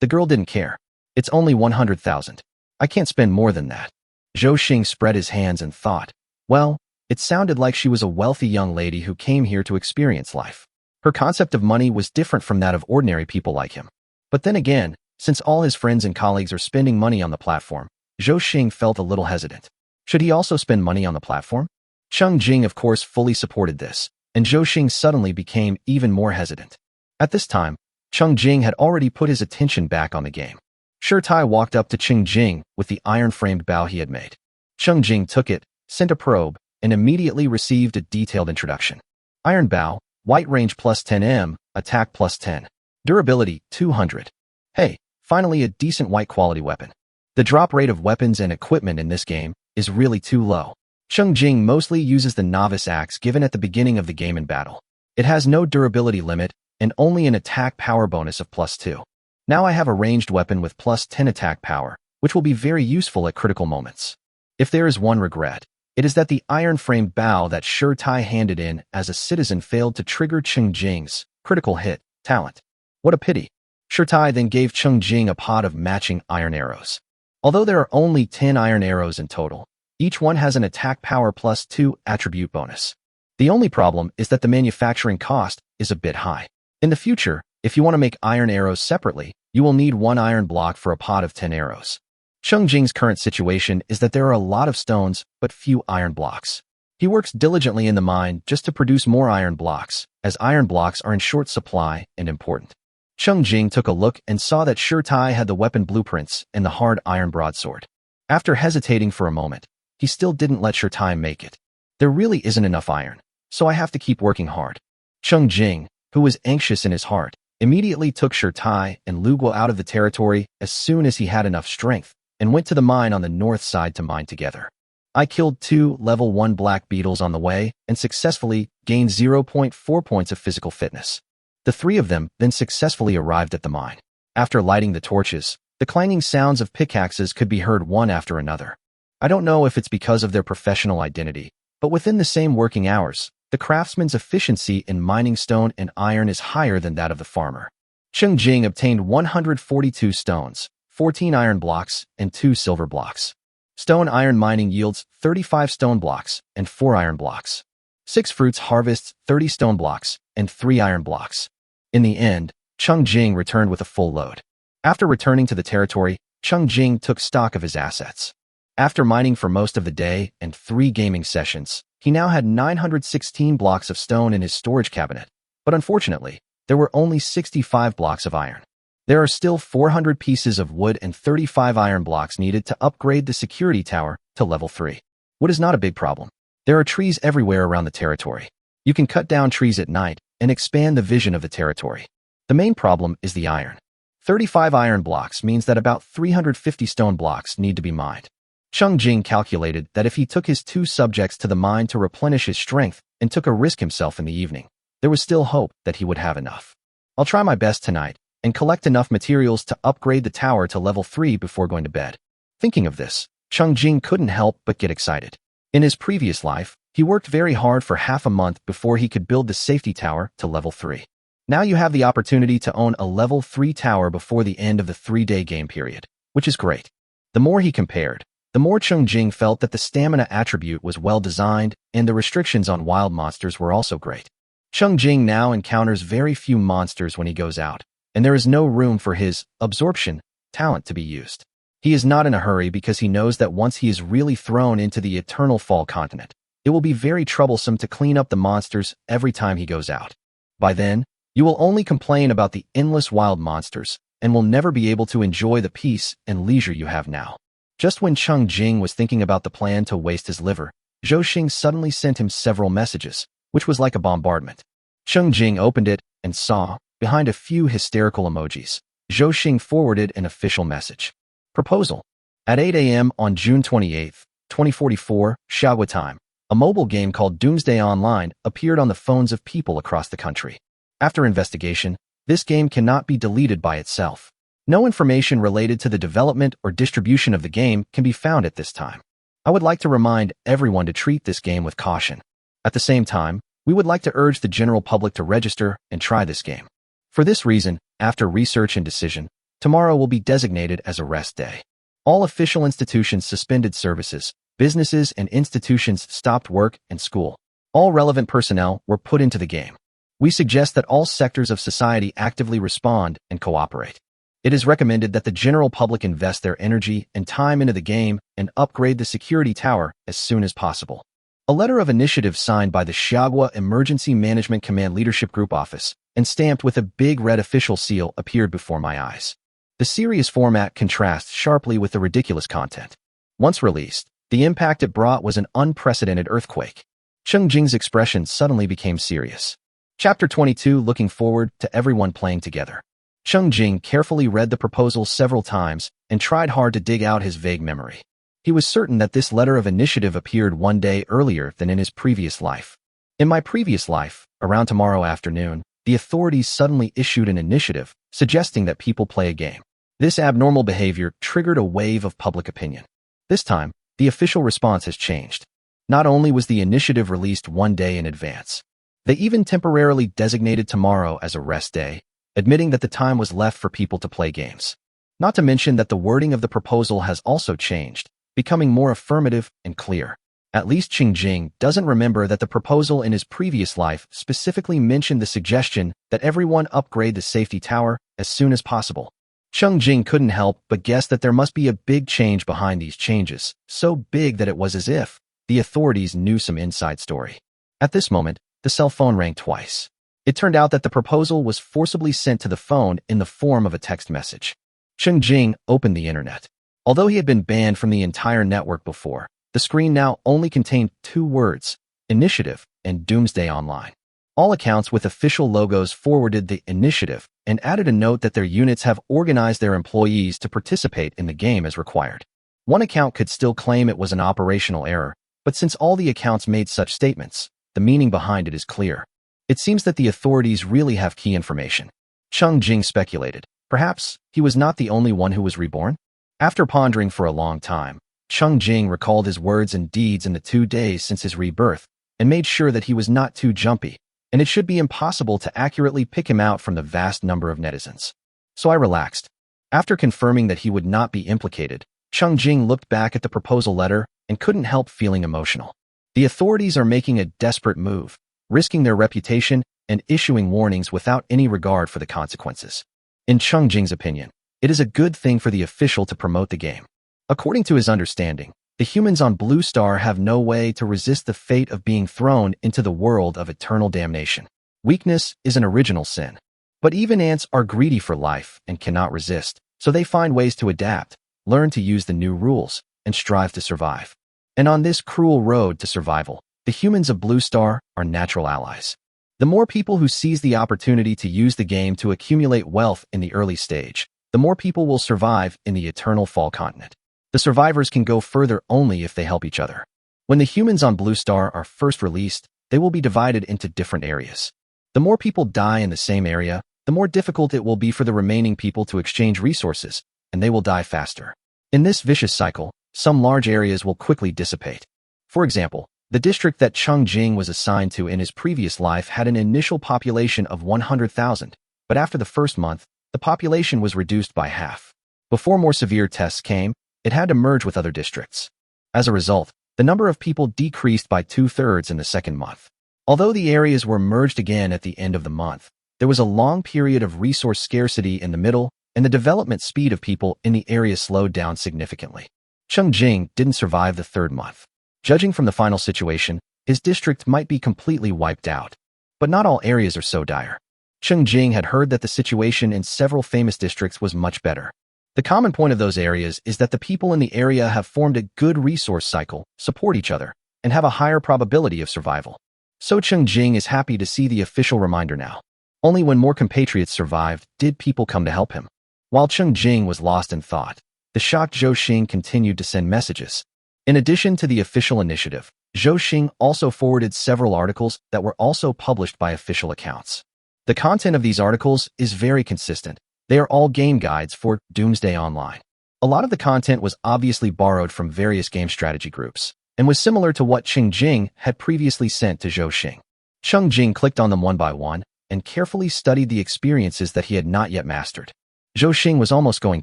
[SPEAKER 1] The girl didn't care. It's only 100,000. I can't spend more than that. Zhou Xing spread his hands and thought. Well, it sounded like she was a wealthy young lady who came here to experience life. Her concept of money was different from that of ordinary people like him. But then again, since all his friends and colleagues are spending money on the platform, Zhou Xing felt a little hesitant. Should he also spend money on the platform? Cheng Jing, of course, fully supported this, and Zhou Xing suddenly became even more hesitant. At this time, Cheng Jing had already put his attention back on the game. Tai walked up to Cheng Jing with the iron-framed bow he had made. Cheng Jing took it, sent a probe, and immediately received a detailed introduction. Iron bow, white range plus 10m, attack plus 10. Durability, 200. Hey, finally a decent white quality weapon. The drop rate of weapons and equipment in this game is really too low. Cheng Jing mostly uses the novice axe given at the beginning of the game in battle. It has no durability limit and only an attack power bonus of plus 2. Now I have a ranged weapon with plus 10 attack power, which will be very useful at critical moments. If there is one regret, it is that the iron-framed bow that Tai handed in as a citizen failed to trigger Cheng Jing's critical hit talent. What a pity. Tai then gave Cheng Jing a pod of matching iron arrows. Although there are only 10 iron arrows in total, each one has an attack power plus 2 attribute bonus. The only problem is that the manufacturing cost is a bit high. In the future, if you want to make iron arrows separately, you will need 1 iron block for a pod of 10 arrows. Cheng Jing's current situation is that there are a lot of stones, but few iron blocks. He works diligently in the mine just to produce more iron blocks, as iron blocks are in short supply and important. Cheng Jing took a look and saw that Tai had the weapon blueprints and the hard iron broadsword. After hesitating for a moment, he still didn't let Tai make it. There really isn't enough iron, so I have to keep working hard. Cheng Jing, who was anxious in his heart, immediately took Tai and Lu Guo out of the territory as soon as he had enough strength, and went to the mine on the north side to mine together. I killed 2 level 1 black beetles on the way and successfully gained 0.4 points of physical fitness. The 3 of them then successfully arrived at the mine. After lighting the torches, the clanging sounds of pickaxes could be heard one after another. I don't know if it's because of their professional identity, but within the same working hours, the craftsman's efficiency in mining stone and iron is higher than that of the farmer. Cheng Jing obtained 142 stones, 14 iron blocks, and 2 silver blocks. Stone iron mining yields 35 stone blocks and 4 iron blocks. 6 fruits harvests 30 stone blocks and 3 iron blocks. In the end, Cheng Jing returned with a full load. After returning to the territory, Cheng Jing took stock of his assets. After mining for most of the day and 3 gaming sessions, he now had 916 blocks of stone in his storage cabinet, but unfortunately, there were only 65 blocks of iron. There are still 400 pieces of wood and 35 iron blocks needed to upgrade the security tower to level 3. Wood is not a big problem. There are trees everywhere around the territory. You can cut down trees at night and expand the vision of the territory. The main problem is the iron. 35 iron blocks means that about 350 stone blocks need to be mined. Cheng Jing calculated that if he took his 2 subjects to the mine to replenish his strength and took a risk himself in the evening, there was still hope that he would have enough. I'll try my best tonight and collect enough materials to upgrade the tower to level 3 before going to bed. Thinking of this, Cheng Jing couldn't help but get excited. In his previous life, he worked very hard for half a month before he could build the safety tower to level 3. Now you have the opportunity to own a level 3 tower before the end of the 3-day game period, which is great. The more he compared, the more Cheng Jing felt that the stamina attribute was well designed and the restrictions on wild monsters were also great. Cheng Jing now encounters very few monsters when he goes out, and there is no room for his absorption talent to be used. He is not in a hurry because he knows that once he is really thrown into the Eternal Fall continent, it will be very troublesome to clean up the monsters every time he goes out. By then, you will only complain about the endless wild monsters and will never be able to enjoy the peace and leisure you have now. Just when Cheng Jing was thinking about the plan to waste his liver, Zhou Xing suddenly sent him several messages, which was like a bombardment. Cheng Jing opened it and saw, behind a few hysterical emojis, Zhou Xing forwarded an official message. Proposal. At 8 a.m. on June 28, 2044, Xiaogua time, a mobile game called Doomsday Online appeared on the phones of people across the country. After investigation, this game cannot be deleted by itself. No information related to the development or distribution of the game can be found at this time. I would like to remind everyone to treat this game with caution. At the same time, we would like to urge the general public to register and try this game. For this reason, after research and decision, tomorrow will be designated as a rest day. All official institutions suspended services, businesses and institutions stopped work and school. All relevant personnel were put into the game. We suggest that all sectors of society actively respond and cooperate. It is recommended that the general public invest their energy and time into the game and upgrade the security tower as soon as possible. A letter of initiative signed by the Xiagua Emergency Management Command Leadership Group Office and stamped with a big red official seal appeared before my eyes. The serious format contrasts sharply with the ridiculous content. Once released, the impact it brought was an unprecedented earthquake. Cheng Jing's expression suddenly became serious. Chapter 22. Looking forward to everyone playing together. Cheng Jing carefully read the proposal several times and tried hard to dig out his vague memory. He was certain that this letter of initiative appeared one day earlier than in his previous life. In my previous life, around tomorrow afternoon, the authorities suddenly issued an initiative suggesting that people play a game. This abnormal behavior triggered a wave of public opinion. This time, the official response has changed. Not only was the initiative released one day in advance, they even temporarily designated tomorrow as a rest day, admitting that the time was left for people to play games. Not to mention that the wording of the proposal has also changed, becoming more affirmative and clear. At least Cheng Jing doesn't remember that the proposal in his previous life specifically mentioned the suggestion that everyone upgrade the safety tower as soon as possible. Cheng Jing couldn't help but guess that there must be a big change behind these changes, so big that it was as if the authorities knew some inside story. At this moment, the cell phone rang twice. It turned out that the proposal was forcibly sent to the phone in the form of a text message. Cheng Jing opened the internet. Although he had been banned from the entire network before, the screen now only contained two words: Initiative and Doomsday Online. All accounts with official logos forwarded the initiative and added a note that their units have organized their employees to participate in the game as required. One account could still claim it was an operational error, but since all the accounts made such statements, the meaning behind it is clear. It seems that the authorities really have key information. Cheng Jing speculated. Perhaps he was not the only one who was reborn? After pondering for a long time, Cheng Jing recalled his words and deeds in the 2 days since his rebirth and made sure that he was not too jumpy, and it should be impossible to accurately pick him out from the vast number of netizens. So I relaxed. After confirming that he would not be implicated, Cheng Jing looked back at the proposal letter and couldn't help feeling emotional. The authorities are making a desperate move, risking their reputation and issuing warnings without any regard for the consequences. In Cheng Jing's opinion, it is a good thing for the official to promote the game. According to his understanding, the humans on Blue Star have no way to resist the fate of being thrown into the world of eternal damnation. Weakness is an original sin. But even ants are greedy for life and cannot resist, so they find ways to adapt, learn to use the new rules, and strive to survive. And on this cruel road to survival, the humans of Blue Star are natural allies. The more people who seize the opportunity to use the game to accumulate wealth in the early stage, the more people will survive in the eternal fall continent. The survivors can go further only if they help each other. When the humans on Blue Star are first released, they will be divided into different areas. The more people die in the same area, the more difficult it will be for the remaining people to exchange resources, and they will die faster. In this vicious cycle, some large areas will quickly dissipate. For example, the district that Cheng Jing was assigned to in his previous life had an initial population of 100,000, but after the first month, the population was reduced by half. Before more severe tests came, it had to merge with other districts. As a result, the number of people decreased by 2/3 in the second month. Although the areas were merged again at the end of the month, there was a long period of resource scarcity in the middle, and the development speed of people in the area slowed down significantly. Cheng Jing didn't survive the third month. Judging from the final situation, his district might be completely wiped out. But not all areas are so dire. Cheng Jing had heard that the situation in several famous districts was much better. The common point of those areas is that the people in the area have formed a good resource cycle, support each other, and have a higher probability of survival. So Cheng Jing is happy to see the official reminder now. Only when more compatriots survived did people come to help him. While Cheng Jing was lost in thought, the shocked Zhou Xing continued to send messages. In addition to the official initiative, Zhou Xing also forwarded several articles that were also published by official accounts. The content of these articles is very consistent, They are all game guides for Doomsday Online. A lot of the content was obviously borrowed from various game strategy groups, and was similar to what Cheng Jing had previously sent to Zhou Xing. Cheng Jing clicked on them one by one, and carefully studied the experiences that he had not yet mastered. Zhou Xing was almost going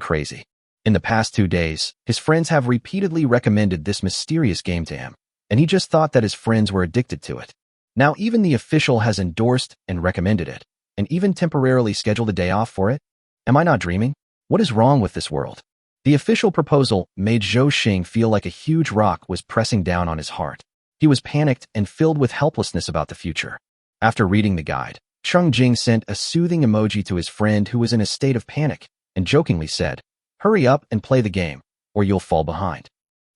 [SPEAKER 1] crazy. In the past 2 days, his friends have repeatedly recommended this mysterious game to him, and he just thought that his friends were addicted to it. Now even the official has endorsed and recommended it, and even temporarily scheduled a day off for it? Am I not dreaming? What is wrong with this world? The official proposal made Zhou Xing feel like a huge rock was pressing down on his heart. He was panicked and filled with helplessness about the future. After reading the guide, Cheng Jing sent a soothing emoji to his friend who was in a state of panic, and jokingly said, "Hurry up and play the game, or you'll fall behind."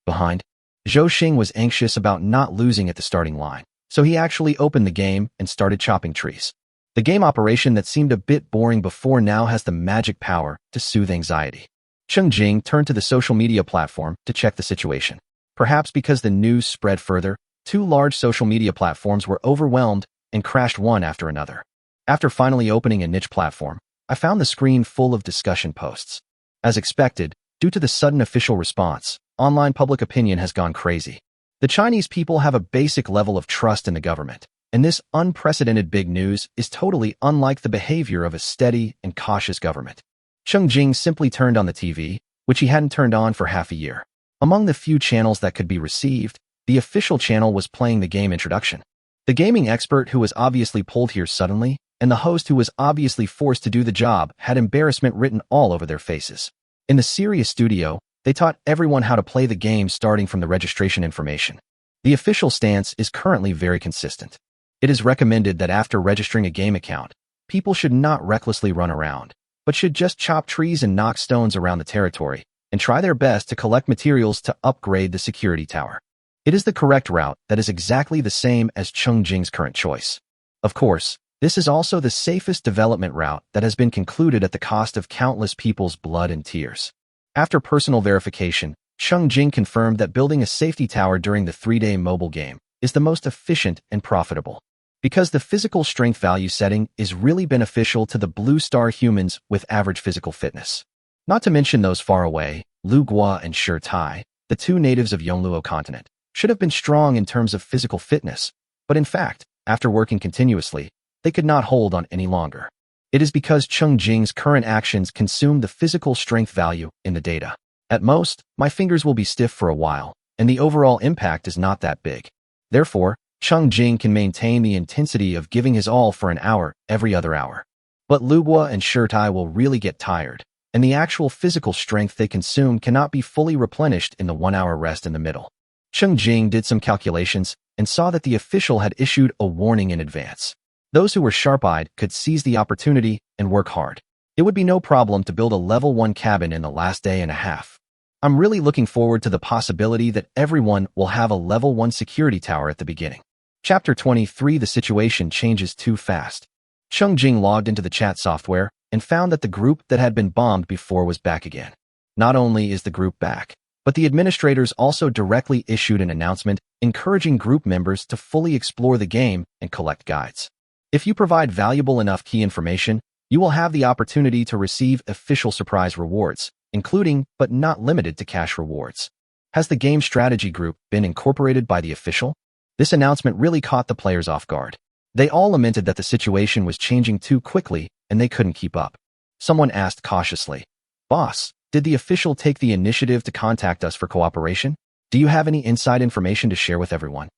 [SPEAKER 1] Behind? Zhou Xing was anxious about not losing at the starting line, so he actually opened the game and started chopping trees. The game operation that seemed a bit boring before now has the magic power to soothe anxiety. Cheng Jing turned to the social media platform to check the situation. Perhaps because the news spread further, 2 large social media platforms were overwhelmed and crashed one after another. After finally opening a niche platform, I found the screen full of discussion posts. As expected, due to the sudden official response, online public opinion has gone crazy. The Chinese people have a basic level of trust in the government, and this unprecedented big news is totally unlike the behavior of a steady and cautious government. Cheng Jing simply turned on the TV, which he hadn't turned on for half a year. Among the few channels that could be received, the official channel was playing the game introduction. The gaming expert who was obviously pulled here suddenly, and the host who was obviously forced to do the job had embarrassment written all over their faces. In the serious studio, they taught everyone how to play the game starting from the registration information. The official stance is currently very consistent. It is recommended that after registering a game account, people should not recklessly run around, but should just chop trees and knock stones around the territory, and try their best to collect materials to upgrade the security tower. It is the correct route that is exactly the same as Cheng Jing's current choice. Of course, this is also the safest development route that has been concluded at the cost of countless people's blood and tears. After personal verification, Cheng Jing confirmed that building a safety tower during the 3-day mobile game is the most efficient and profitable, because the physical strength value setting is really beneficial to the blue star humans with average physical fitness. Not to mention those far away, Lu Gua and Shi Tai, the 2 natives of Yongluo continent, should have been strong in terms of physical fitness, but in fact, after working continuously, they could not hold on any longer. It is because Cheng Jing's current actions consume the physical strength value in the data. At most, my fingers will be stiff for a while, and the overall impact is not that big. Therefore, Cheng Jing can maintain the intensity of giving his all for an hour every other hour. But Lu Gua and Shi Tai will really get tired, and the actual physical strength they consume cannot be fully replenished in the 1-hour rest in the middle. Cheng Jing did some calculations and saw that the official had issued a warning in advance. Those who were sharp-eyed could seize the opportunity and work hard. It would be no problem to build a level 1 cabin in the last day and a half. I'm really looking forward to the possibility that everyone will have a level 1 security tower at the beginning. Chapter 23. The situation changes too fast. Cheng Jing logged into the chat software and found that the group that had been bombed before was back again. Not only is the group back, but the administrators also directly issued an announcement encouraging group members to fully explore the game and collect guides. If you provide valuable enough key information, you will have the opportunity to receive official surprise rewards, including but not limited to cash rewards. Has the game strategy group been incorporated by the official? This announcement really caught the players off guard. They all lamented that the situation was changing too quickly and they couldn't keep up. Someone asked cautiously, "Boss, did the official take the initiative to contact us for cooperation? Do you have any inside information to share with everyone?"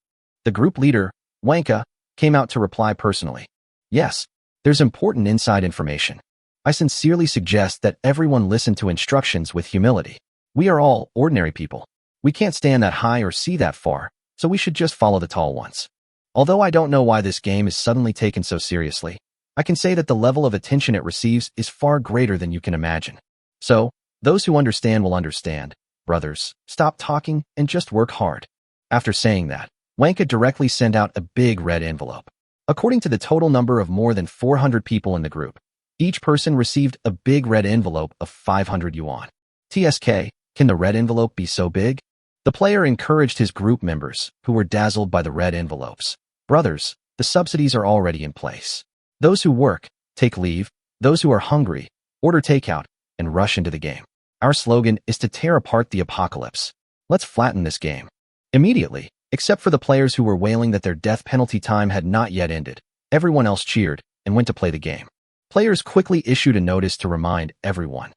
[SPEAKER 1] The group leader, Wanka, came out to reply personally. "Yes, there's important inside information. I sincerely suggest that everyone listen to instructions with humility. We are all ordinary people. We can't stand that high or see that far, so we should just follow the tall ones. Although I don't know why this game is suddenly taken so seriously, I can say that the level of attention it receives is far greater than you can imagine. So, those who understand will understand. Brothers, stop talking and just work hard." After saying that, Wanka directly sent out a big red envelope. According to the total number of more than 400 people in the group, each person received a big red envelope of 500 yuan. TSK, can the red envelope be so big? The player encouraged his group members, who were dazzled by the red envelopes. "Brothers, the subsidies are already in place. Those who work, take leave. Those who are hungry, order takeout, and rush into the game. Our slogan is to tear apart the apocalypse. Let's flatten this game. Immediately, except for the players who were wailing that their death penalty time had not yet ended, everyone else cheered and went to play the game. Players quickly issued a notice to remind everyone.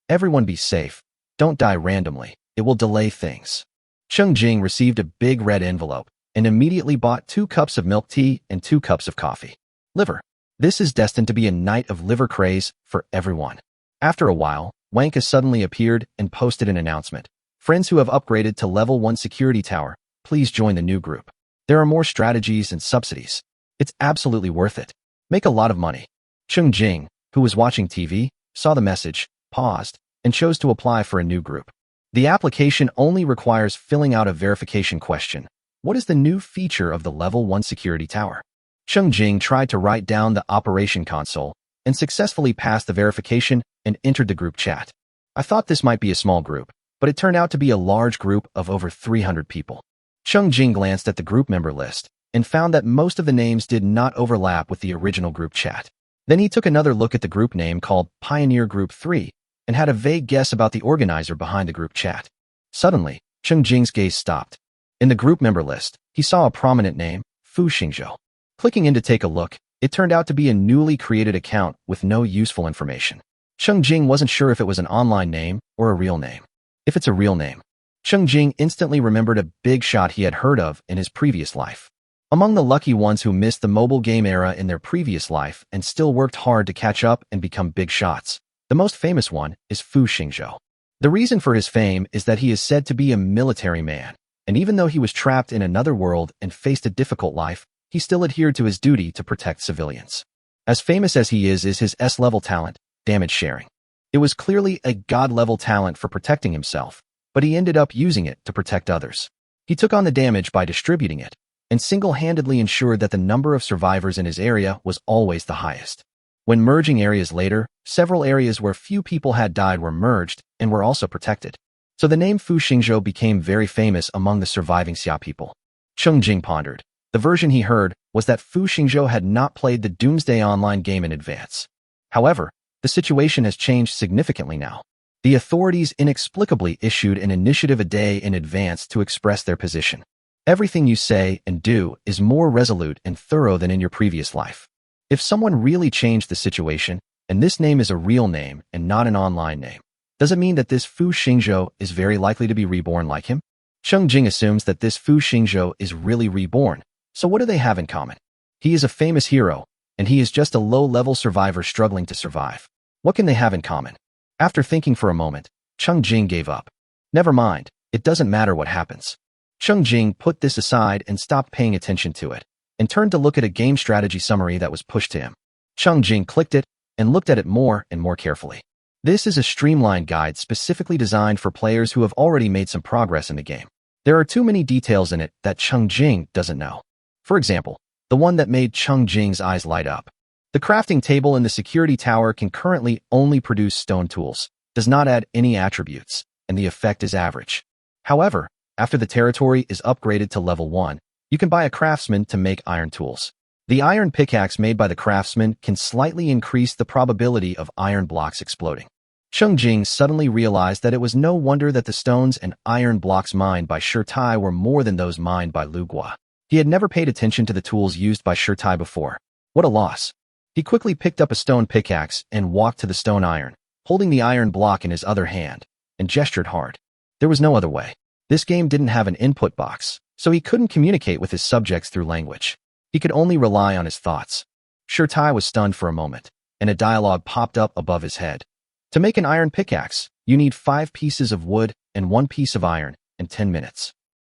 [SPEAKER 1] Everyone be safe. Don't die randomly. It will delay things. Cheng Jing received a big red envelope and immediately bought 2 cups of milk tea and 2 cups of coffee. Liver. This is destined to be a night of liver craze for everyone. After a while, Wanka suddenly appeared and posted an announcement. Friends who have upgraded to level 1 security tower, please join the new group. There are more strategies and subsidies. It's absolutely worth it. Make a lot of money. Cheng Jing, who was watching TV, saw the message, paused, and chose to apply for a new group. The application only requires filling out a verification question. What is the new feature of the level 1 security tower? Cheng Jing tried to write down the operation console and successfully passed the verification and entered the group chat. I thought this might be a small group, but it turned out to be a large group of over 300 people. Cheng Jing glanced at the group member list and found that most of the names did not overlap with the original group chat. Then he took another look at the group name called Pioneer Group 3 and had a vague guess about the organizer behind the group chat. Suddenly, Cheng Jing's gaze stopped. In the group member list, he saw a prominent name, Fu Xingzhou. Clicking in to take a look, it turned out to be a newly created account with no useful information. Cheng Jing wasn't sure if it was an online name or a real name. If it's a real name, Cheng Jing instantly remembered a big shot he had heard of in his previous life. Among the lucky ones who missed the mobile game era in their previous life and still worked hard to catch up and become big shots, the most famous one is Fu Xingzhou. The reason for his fame is that he is said to be a military man, and even though he was trapped in another world and faced a difficult life, he still adhered to his duty to protect civilians. As famous as he is his S-level talent, damage sharing. It was clearly a god-level talent for protecting himself, but he ended up using it to protect others. He took on the damage by distributing it, and single-handedly ensured that the number of survivors in his area was always the highest. When merging areas later, several areas where few people had died were merged and were also protected. So the name Fu Xingzhou became very famous among the surviving Xia people. Cheng Jing pondered. The version he heard was that Fu Xingzhou had not played the Doomsday Online game in advance. However, the situation has changed significantly now. The authorities inexplicably issued an initiative a day in advance to express their position. Everything you say and do is more resolute and thorough than in your previous life. If someone really changed the situation, and this name is a real name and not an online name, does it mean that this Fu Xingzhou is very likely to be reborn like him? Cheng Jing assumes that this Fu Xingzhou is really reborn. So what do they have in common? He is a famous hero, and he is just a low-level survivor struggling to survive. What can they have in common? After thinking for a moment, Cheng Jing gave up. Never mind, it doesn't matter what happens. Cheng Jing put this aside and stopped paying attention to it, and turned to look at a game strategy summary that was pushed to him. Cheng Jing clicked it and looked at it more and more carefully. This is a streamlined guide specifically designed for players who have already made some progress in the game. There are too many details in it that Cheng Jing doesn't know. For example, the one that made Cheng Jing's eyes light up. The crafting table in the security tower can currently only produce stone tools, does not add any attributes, and the effect is average. However, after the territory is upgraded to level 1, you can buy a craftsman to make iron tools. The iron pickaxe made by the craftsman can slightly increase the probability of iron blocks exploding. Cheng Jing suddenly realized that it was no wonder that the stones and iron blocks mined by Shirtai were more than those mined by Lu Gua. He had never paid attention to the tools used by Shirtai before. What a loss. He quickly picked up a stone pickaxe and walked to the stone iron, holding the iron block in his other hand, and gestured hard. There was no other way. This game didn't have an input box, so he couldn't communicate with his subjects through language. He could only rely on his thoughts. Shirtai was stunned for a moment, and a dialogue popped up above his head. To make an iron pickaxe, you need 5 pieces of wood and 1 piece of iron in 10 minutes.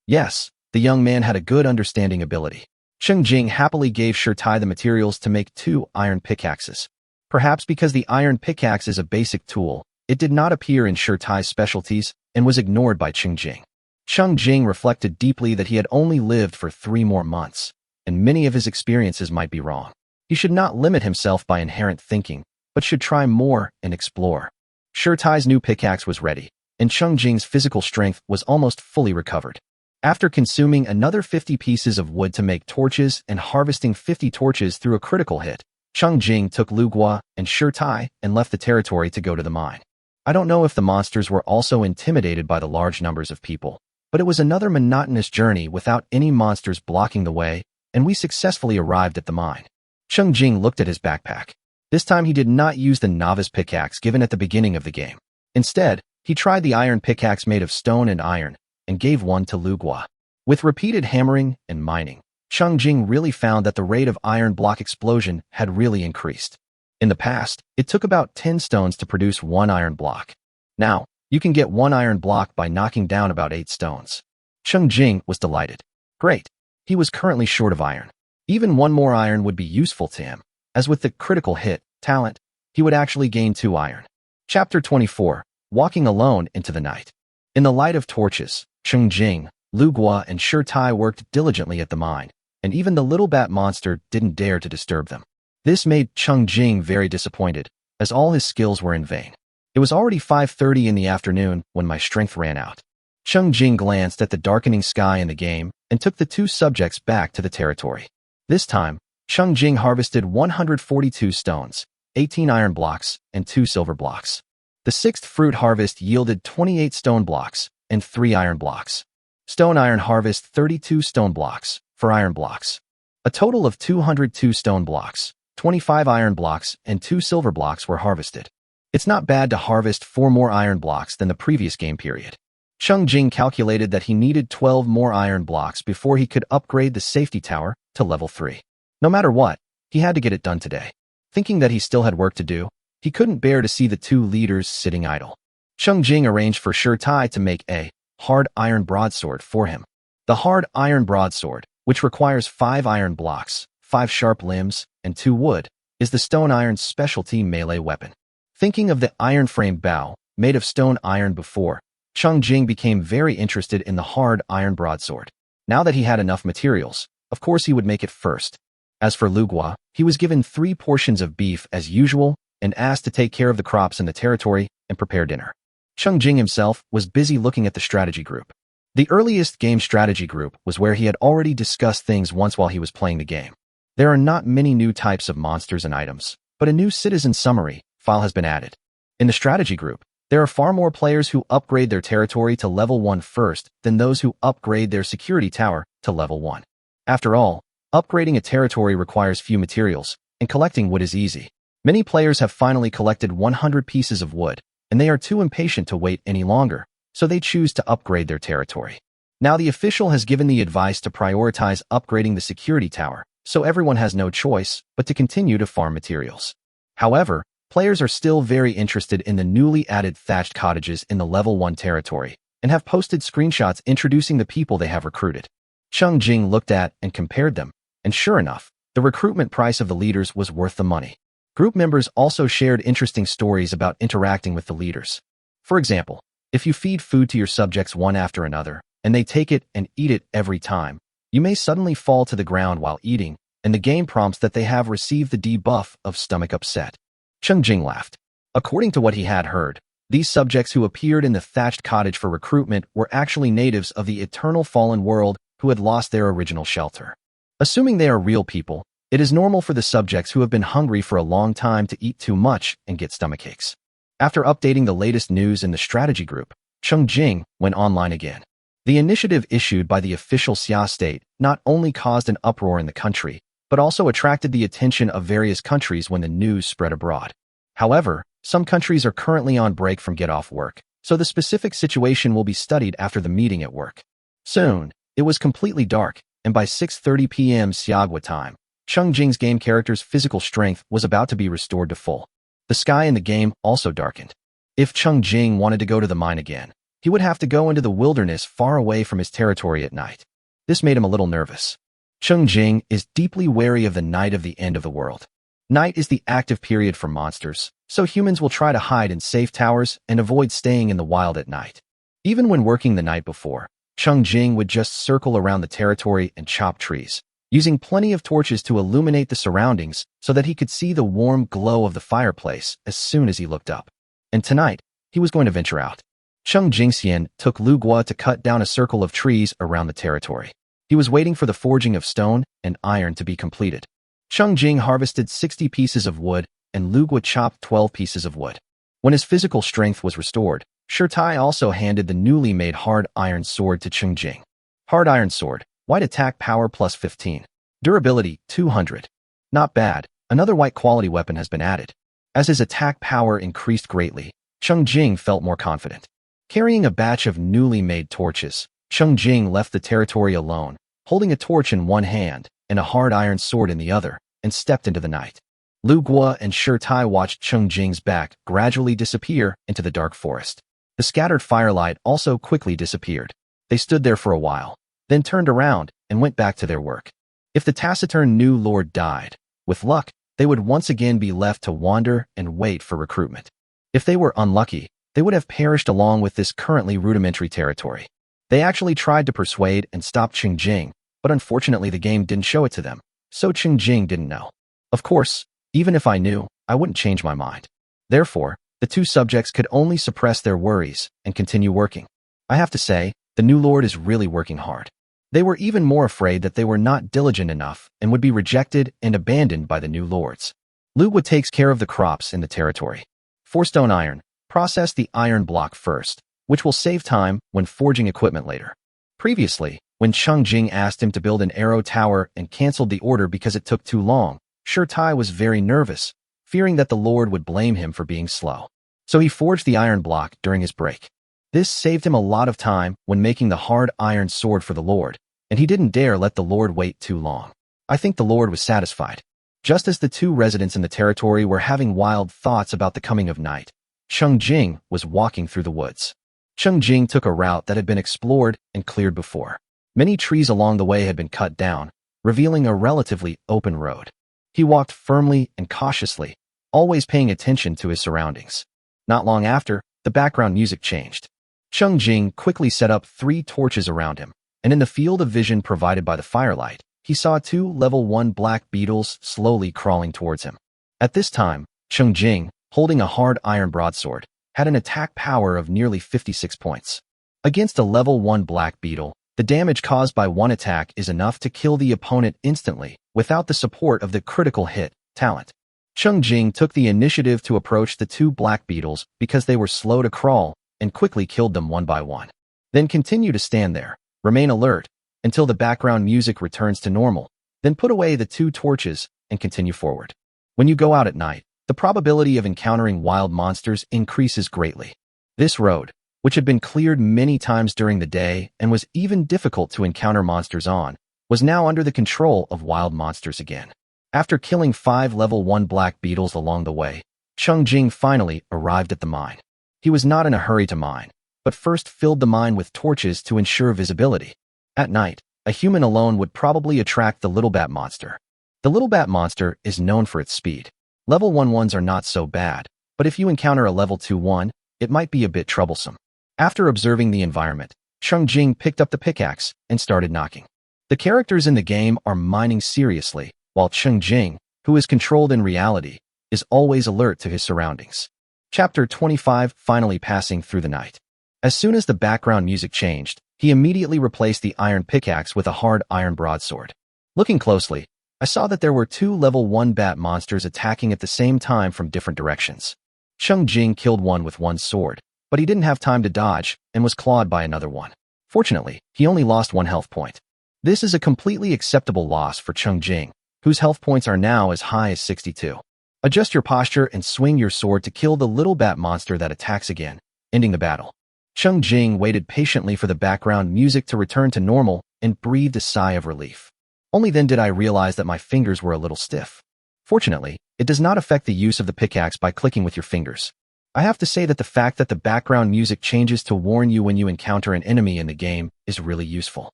[SPEAKER 1] Yes, the young man had a good understanding ability. Cheng Jing happily gave Shirtai the materials to make 2 iron pickaxes. Perhaps because the iron pickaxe is a basic tool, it did not appear in Shirtai's specialties and was ignored by Cheng Jing. Cheng Jing reflected deeply that he had only lived for 3 more months, and many of his experiences might be wrong. He should not limit himself by inherent thinking, but should try more and explore. Shirtai's new pickaxe was ready, and Cheng Jing's physical strength was almost fully recovered. After consuming another 50 pieces of wood to make torches and harvesting 50 torches through a critical hit, Cheng Jing took Lu Gua and Shi Tai and left the territory to go to the mine. I don't know if the monsters were also intimidated by the large numbers of people, but it was another monotonous journey without any monsters blocking the way, and we successfully arrived at the mine. Cheng Jing looked at his backpack. This time he did not use the novice pickaxe given at the beginning of the game. Instead, he tried the iron pickaxe made of stone and iron, and gave one to Lu Gua. With repeated hammering and mining, Cheng Jing really found that the rate of iron block explosion had really increased. In the past, it took about 10 stones to produce one iron block. Now, you can get one iron block by knocking down about 8 stones. Cheng Jing was delighted. Great. He was currently short of iron. Even one more iron would be useful to him. As with the critical hit talent, he would actually gain 2 iron. Chapter 24. Walking alone into the night. In the light of torches, Cheng Jing, Lu Gua, and Shi Tai worked diligently at the mine, and even the little bat monster didn't dare to disturb them. This made Cheng Jing very disappointed, as all his skills were in vain. It was already 5:30 in the afternoon when my strength ran out. Cheng Jing glanced at the darkening sky in the game and took the 2 subjects back to the territory. This time, Cheng Jing harvested 142 stones, 18 iron blocks, and 2 silver blocks. The 6th fruit harvest yielded 28 stone blocks and 3 iron blocks. Stone iron harvest 32 stone blocks, 4 iron blocks. A total of 202 stone blocks, 25 iron blocks, and 2 silver blocks were harvested. It's not bad to harvest 4 more iron blocks than the previous game period. Cheng Jing calculated that he needed 12 more iron blocks before he could upgrade the safety tower to level 3. No matter what, he had to get it done today. Thinking that he still had work to do, he couldn't bear to see the 2 leaders sitting idle. Cheng Jing arranged for Shi Tai to make a hard iron broadsword for him. The hard iron broadsword, which requires 5 iron blocks, 5 sharp limbs, and 2 wood, is the stone iron's specialty melee weapon. Thinking of the iron-framed bow, made of stone iron before, Cheng Jing became very interested in the hard iron broadsword. Now that he had enough materials, of course he would make it first. As for Lu Gua, he was given 3 portions of beef as usual and asked to take care of the crops in the territory and prepare dinner. Cheng Jing himself was busy looking at the strategy group. The earliest game strategy group was where he had already discussed things once while he was playing the game. There are not many new types of monsters and items, but a new citizen summary file has been added. In the strategy group, there are far more players who upgrade their territory to level 1 first than those who upgrade their security tower to level 1. After all, upgrading a territory requires few materials, and collecting wood is easy. Many players have finally collected 100 pieces of wood, and they are too impatient to wait any longer, so they choose to upgrade their territory. Now the official has given the advice to prioritize upgrading the security tower, so everyone has no choice but to continue to farm materials. However, players are still very interested in the newly added thatched cottages in the level 1 territory, and have posted screenshots introducing the people they have recruited. Cheng Jing looked at and compared them, and sure enough, the recruitment price of the leaders was worth the money. Group members also shared interesting stories about interacting with the leaders. For example, if you feed food to your subjects one after another, and they take it and eat it every time, you may suddenly fall to the ground while eating, and the game prompts that they have received the debuff of stomach upset. Cheng Jing laughed. According to what he had heard, these subjects who appeared in the thatched cottage for recruitment were actually natives of the eternal fallen world who had lost their original shelter. Assuming they are real people, it is normal for the subjects who have been hungry for a long time to eat too much and get stomachaches. After updating the latest news in the strategy group, Cheng Jing went online again. The initiative issued by the official Xia state not only caused an uproar in the country, but also attracted the attention of various countries when the news spread abroad. However, some countries are currently on break from get-off work, so the specific situation will be studied after the meeting at work. Soon, it was completely dark, and by 6:30 p.m. Xiagua time, Cheng Jing's game character's physical strength was about to be restored to full. The sky in the game also darkened. If Cheng Jing wanted to go to the mine again, he would have to go into the wilderness far away from his territory at night. This made him a little nervous. Cheng Jing is deeply wary of the night of the end of the world. Night is the active period for monsters, so humans will try to hide in safe towers and avoid staying in the wild at night. Even when working the night before, Cheng Jing would just circle around the territory and chop trees, using plenty of torches to illuminate the surroundings so that he could see the warm glow of the fireplace as soon as he looked up. And tonight, he was going to venture out. Cheng Jingxian took Lu Gua to cut down a circle of trees around the territory. He was waiting for the forging of stone and iron to be completed. Cheng Jing harvested 60 pieces of wood, and Lu Gua chopped 12 pieces of wood. When his physical strength was restored, Tai also handed the newly made hard iron sword to Cheng Jing. Hard iron sword, white attack power plus 15. Durability, 200. Not bad, another white quality weapon has been added. As his attack power increased greatly, Cheng Jing felt more confident. Carrying a batch of newly made torches, Cheng Jing left the territory alone, holding a torch in one hand and a hard iron sword in the other, and stepped into the night. Lu Gua and Tai watched Cheng Jing's back gradually disappear into the dark forest. The scattered firelight also quickly disappeared. They stood there for a while, then turned around and went back to their work. If the taciturn new lord died, with luck, they would once again be left to wander and wait for recruitment. If they were unlucky, they would have perished along with this currently rudimentary territory. They actually tried to persuade and stop Cheng Jing, but unfortunately the game didn't show it to them, so Cheng Jing didn't know. Of course, even if I knew, I wouldn't change my mind. Therefore, the two subjects could only suppress their worries and continue working. I have to say, the new lord is really working hard. They were even more afraid that they were not diligent enough and would be rejected and abandoned by the new lords. Lu Gua takes care of the crops in the territory. 4 stone iron, process the iron block first, which will save time when forging equipment later. Previously, when Cheng Jing asked him to build an arrow tower and canceled the order because it took too long, Tai was very nervous, fearing that the lord would blame him for being slow. So he forged the iron block during his break. This saved him a lot of time when making the hard iron sword for the lord, and he didn't dare let the lord wait too long. I think the lord was satisfied. Just as the two residents in the territory were having wild thoughts about the coming of night, Cheng Jing was walking through the woods. Cheng Jing took a route that had been explored and cleared before. Many trees along the way had been cut down, revealing a relatively open road. He walked firmly and cautiously, always paying attention to his surroundings. Not long after, the background music changed. Cheng Jing quickly set up 3 torches around him, and in the field of vision provided by the firelight, he saw 2 level 1 black beetles slowly crawling towards him. At this time, Cheng Jing, holding a hard iron broadsword, had an attack power of nearly 56 points. Against a level 1 black beetle, the damage caused by one attack is enough to kill the opponent instantly, without the support of the critical hit talent. Cheng Jing took the initiative to approach the 2 black beetles because they were slow to crawl, and quickly killed them one by one. Then continue to stand there, remain alert, until the background music returns to normal, then put away the 2 torches and continue forward. When you go out at night, the probability of encountering wild monsters increases greatly. This road, which had been cleared many times during the day and was even difficult to encounter monsters on, was now under the control of wild monsters again. After killing 5 level 1 black beetles along the way, Cheng Jing finally arrived at the mine. He was not in a hurry to mine, but first filled the mine with torches to ensure visibility. At night, a human alone would probably attract the little bat monster. The little bat monster is known for its speed. Level 1 ones are not so bad, but if you encounter a level 2 one, it might be a bit troublesome. After observing the environment, Cheng Jing picked up the pickaxe and started knocking. The characters in the game are mining seriously, while Cheng Jing, who is controlled in reality, is always alert to his surroundings. Chapter 25, finally passing through the night. As soon as the background music changed, he immediately replaced the iron pickaxe with a hard iron broadsword. Looking closely, I saw that there were 2 level 1 bat monsters attacking at the same time from different directions. Cheng Jing killed one with one sword, but he didn't have time to dodge and was clawed by another one. Fortunately, he only lost 1 health point. This is a completely acceptable loss for Cheng Jing, whose health points are now as high as 62. Adjust your posture and swing your sword to kill the little bat monster that attacks again, ending the battle. Cheng Jing waited patiently for the background music to return to normal and breathed a sigh of relief. Only then did I realize that my fingers were a little stiff. Fortunately, it does not affect the use of the pickaxe by clicking with your fingers. I have to say that the fact that the background music changes to warn you when you encounter an enemy in the game is really useful.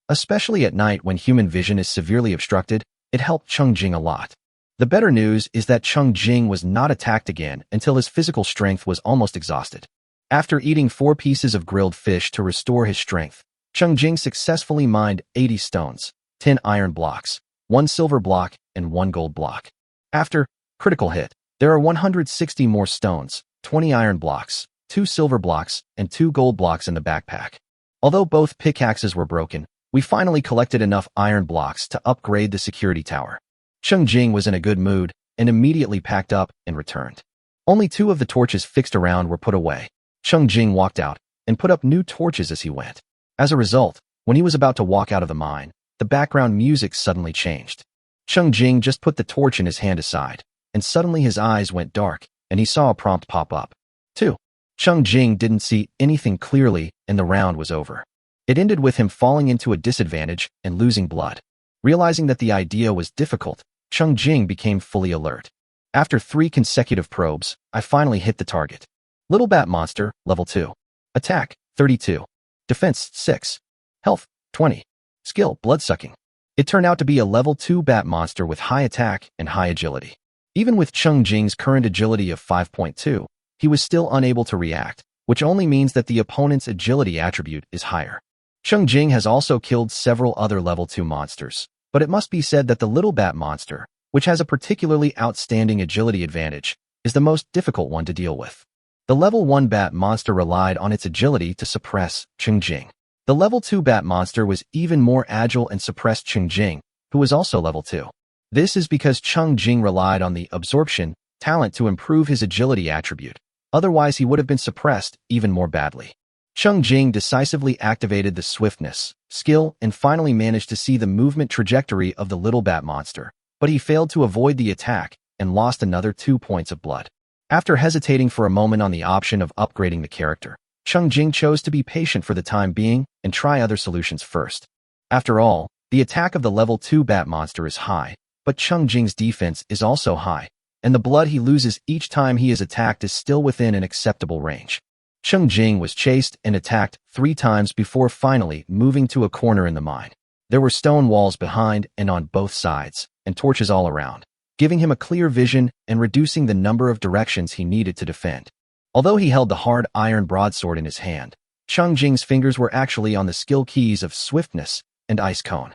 [SPEAKER 1] Especially at night when human vision is severely obstructed, it helped Cheng Jing a lot. The better news is that Cheng Jing was not attacked again until his physical strength was almost exhausted. After eating 4 pieces of grilled fish to restore his strength, Cheng Jing successfully mined 80 stones, 10 iron blocks, 1 silver block, and 1 gold block. After critical hit, there are 160 more stones, 20 iron blocks, 2 silver blocks, and 2 gold blocks in the backpack. Although both pickaxes were broken, we finally collected enough iron blocks to upgrade the security tower. Cheng Jing was in a good mood and immediately packed up and returned. Only 2 of the torches fixed around were put away. Cheng Jing walked out and put up new torches as he went. As a result, when he was about to walk out of the mine, the background music suddenly changed. Cheng Jing just put the torch in his hand aside, and suddenly his eyes went dark, and he saw a prompt pop up. 2. Cheng Jing didn't see anything clearly, and the round was over. It ended with him falling into a disadvantage and losing blood. Realizing that the idea was difficult, Cheng Jing became fully alert. After 3 consecutive probes, I finally hit the target. Little Bat Monster, Level 2. Attack, 32. Defense, 6. Health, 20. Skill, Bloodsucking. It turned out to be a Level 2 Bat Monster with high attack and high agility. Even with Cheng Jing's current agility of 5.2, he was still unable to react, which only means that the opponent's agility attribute is higher. Cheng Jing has also killed several other Level 2 monsters, but it must be said that the Little Bat Monster, which has a particularly outstanding agility advantage, is the most difficult one to deal with. The Level 1 Bat Monster relied on its agility to suppress Cheng Jing. The Level 2 Bat Monster was even more agile and suppressed Cheng Jing, who was also Level 2. This is because Cheng Jing relied on the absorption talent to improve his agility attribute. Otherwise, he would have been suppressed even more badly. Cheng Jing decisively activated the swiftness skill and finally managed to see the movement trajectory of the Little Bat Monster, but he failed to avoid the attack and lost another 2 points of blood. After hesitating for a moment on the option of upgrading the character, Cheng Jing chose to be patient for the time being and try other solutions first. After all, the attack of the Level 2 Bat Monster is high, but Cheng Jing's defense is also high, and the blood he loses each time he is attacked is still within an acceptable range. Cheng Jing was chased and attacked 3 times before finally moving to a corner in the mine. There were stone walls behind and on both sides, and torches all around, giving him a clear vision and reducing the number of directions he needed to defend. Although he held the hard iron broadsword in his hand, Cheng Jing's fingers were actually on the skill keys of Swiftness and Ice Cone.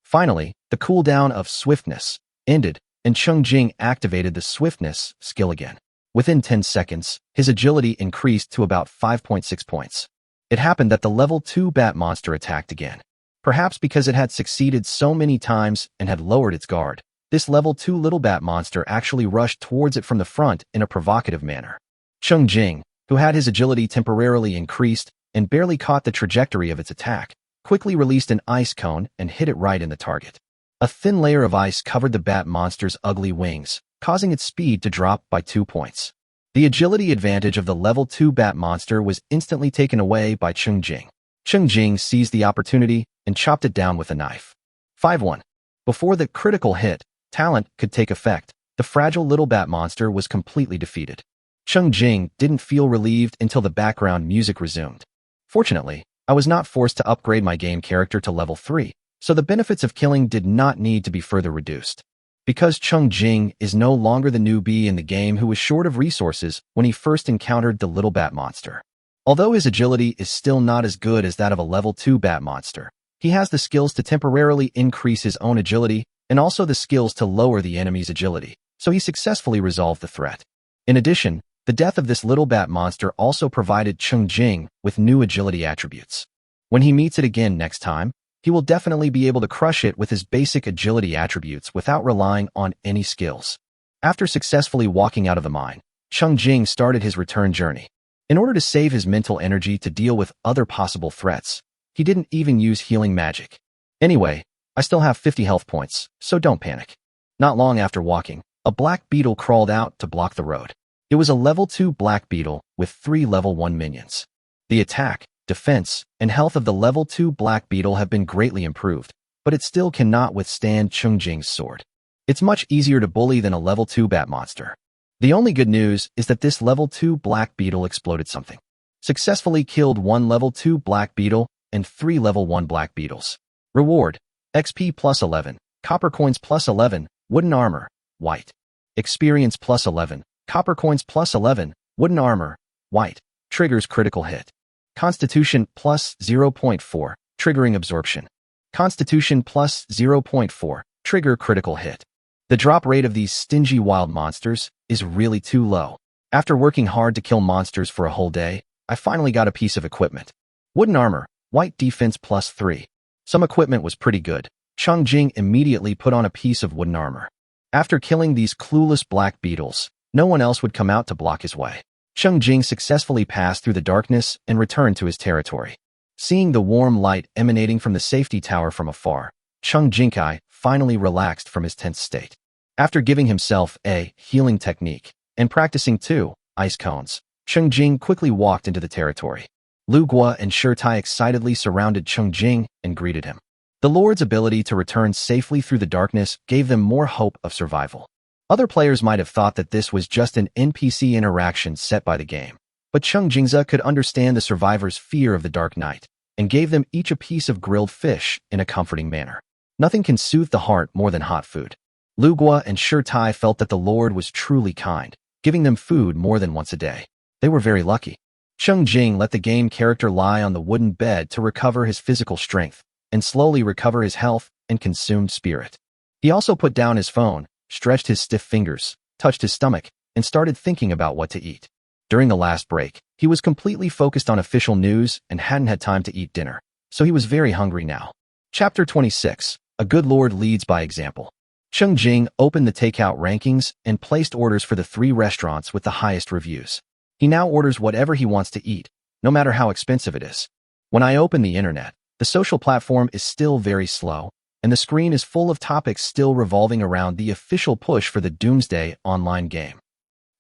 [SPEAKER 1] Finally, the cooldown of Swiftness ended, and Cheng Jing activated the Swiftness skill again. Within 10 seconds, his agility increased to about 5.6 points. It happened that the Level 2 Bat Monster attacked again. Perhaps because it had succeeded so many times and had lowered its guard, this Level 2 Little Bat Monster actually rushed towards it from the front in a provocative manner. Cheng Jing, who had his agility temporarily increased and barely caught the trajectory of its attack, quickly released an ice cone and hit it right in the target. A thin layer of ice covered the Bat Monster's ugly wings, causing its speed to drop by 2 points. The agility advantage of the Level 2 Bat Monster was instantly taken away by Cheng Jing. Cheng Jing seized the opportunity and chopped it down with a knife. 5-1. Before the critical hit talent could take effect, the fragile Little Bat Monster was completely defeated. Cheng Jing didn't feel relieved until the background music resumed. Fortunately, I was not forced to upgrade my game character to Level 3, so the benefits of killing did not need to be further reduced. Because Cheng Jing is no longer the newbie in the game who was short of resources when he first encountered the Little Bat Monster. Although his agility is still not as good as that of a Level 2 Bat Monster, he has the skills to temporarily increase his own agility and also the skills to lower the enemy's agility, so he successfully resolved the threat. In addition, the death of this Little Bat Monster also provided Cheng Jing with new agility attributes. When he meets it again next time, he will definitely be able to crush it with his basic agility attributes without relying on any skills. After successfully walking out of the mine, Cheng Jing started his return journey. In order to save his mental energy to deal with other possible threats, he didn't even use healing magic. Anyway, I still have 50 health points, so don't panic. Not long after walking, a black beetle crawled out to block the road. It was a Level 2 black beetle with 3 Level 1 minions. The attack, defense, and health of the Level 2 black beetle have been greatly improved, but it still cannot withstand Cheng Jing's sword. It's much easier to bully than a Level 2 Bat Monster. The only good news is that this Level 2 black beetle exploded something. Successfully killed 1 Level 2 black beetle and 3 Level 1 black beetles. Reward: XP plus 11, copper coins plus 11, wooden armor, white. Experience plus 11, copper coins plus 11, wooden armor, white. Triggers critical hit. Constitution plus 0.4, triggering absorption. Constitution plus 0.4, trigger critical hit. The drop rate of these stingy wild monsters is really too low. After working hard to kill monsters for a whole day, I finally got a piece of equipment. Wooden armor, white defense plus 3. Some equipment was pretty good. Cheng Jing immediately put on a piece of wooden armor. After killing these clueless black beetles, no one else would come out to block his way. Cheng Jing successfully passed through the darkness and returned to his territory. Seeing the warm light emanating from the safety tower from afar, Cheng Jing finally relaxed from his tense state. After giving himself a healing technique and practicing 2 ice cones, Cheng Jing quickly walked into the territory. Lu Guo and Shi Tai excitedly surrounded Cheng Jing and greeted him. The Lord's ability to return safely through the darkness gave them more hope of survival. Other players might have thought that this was just an NPC interaction set by the game, but Cheng Jingza could understand the survivors' fear of the dark night and gave them each a piece of grilled fish in a comforting manner. Nothing can soothe the heart more than hot food. Lu Guo and Shi Tai felt that the Lord was truly kind, giving them food more than once a day. They were very lucky. Cheng Jing let the game character lie on the wooden bed to recover his physical strength and slowly recover his health and consumed spirit. He also put down his phone, stretched his stiff fingers, touched his stomach, and started thinking about what to eat. During the last break, he was completely focused on official news and hadn't had time to eat dinner, so he was very hungry now. Chapter 26. A Good Lord Leads by Example. Cheng Jing opened the takeout rankings and placed orders for the 3 restaurants with the highest reviews. He now orders whatever he wants to eat, no matter how expensive it is. When I open the internet, the social platform is still very slow, and the screen is full of topics still revolving around the official push for the Doomsday Online game.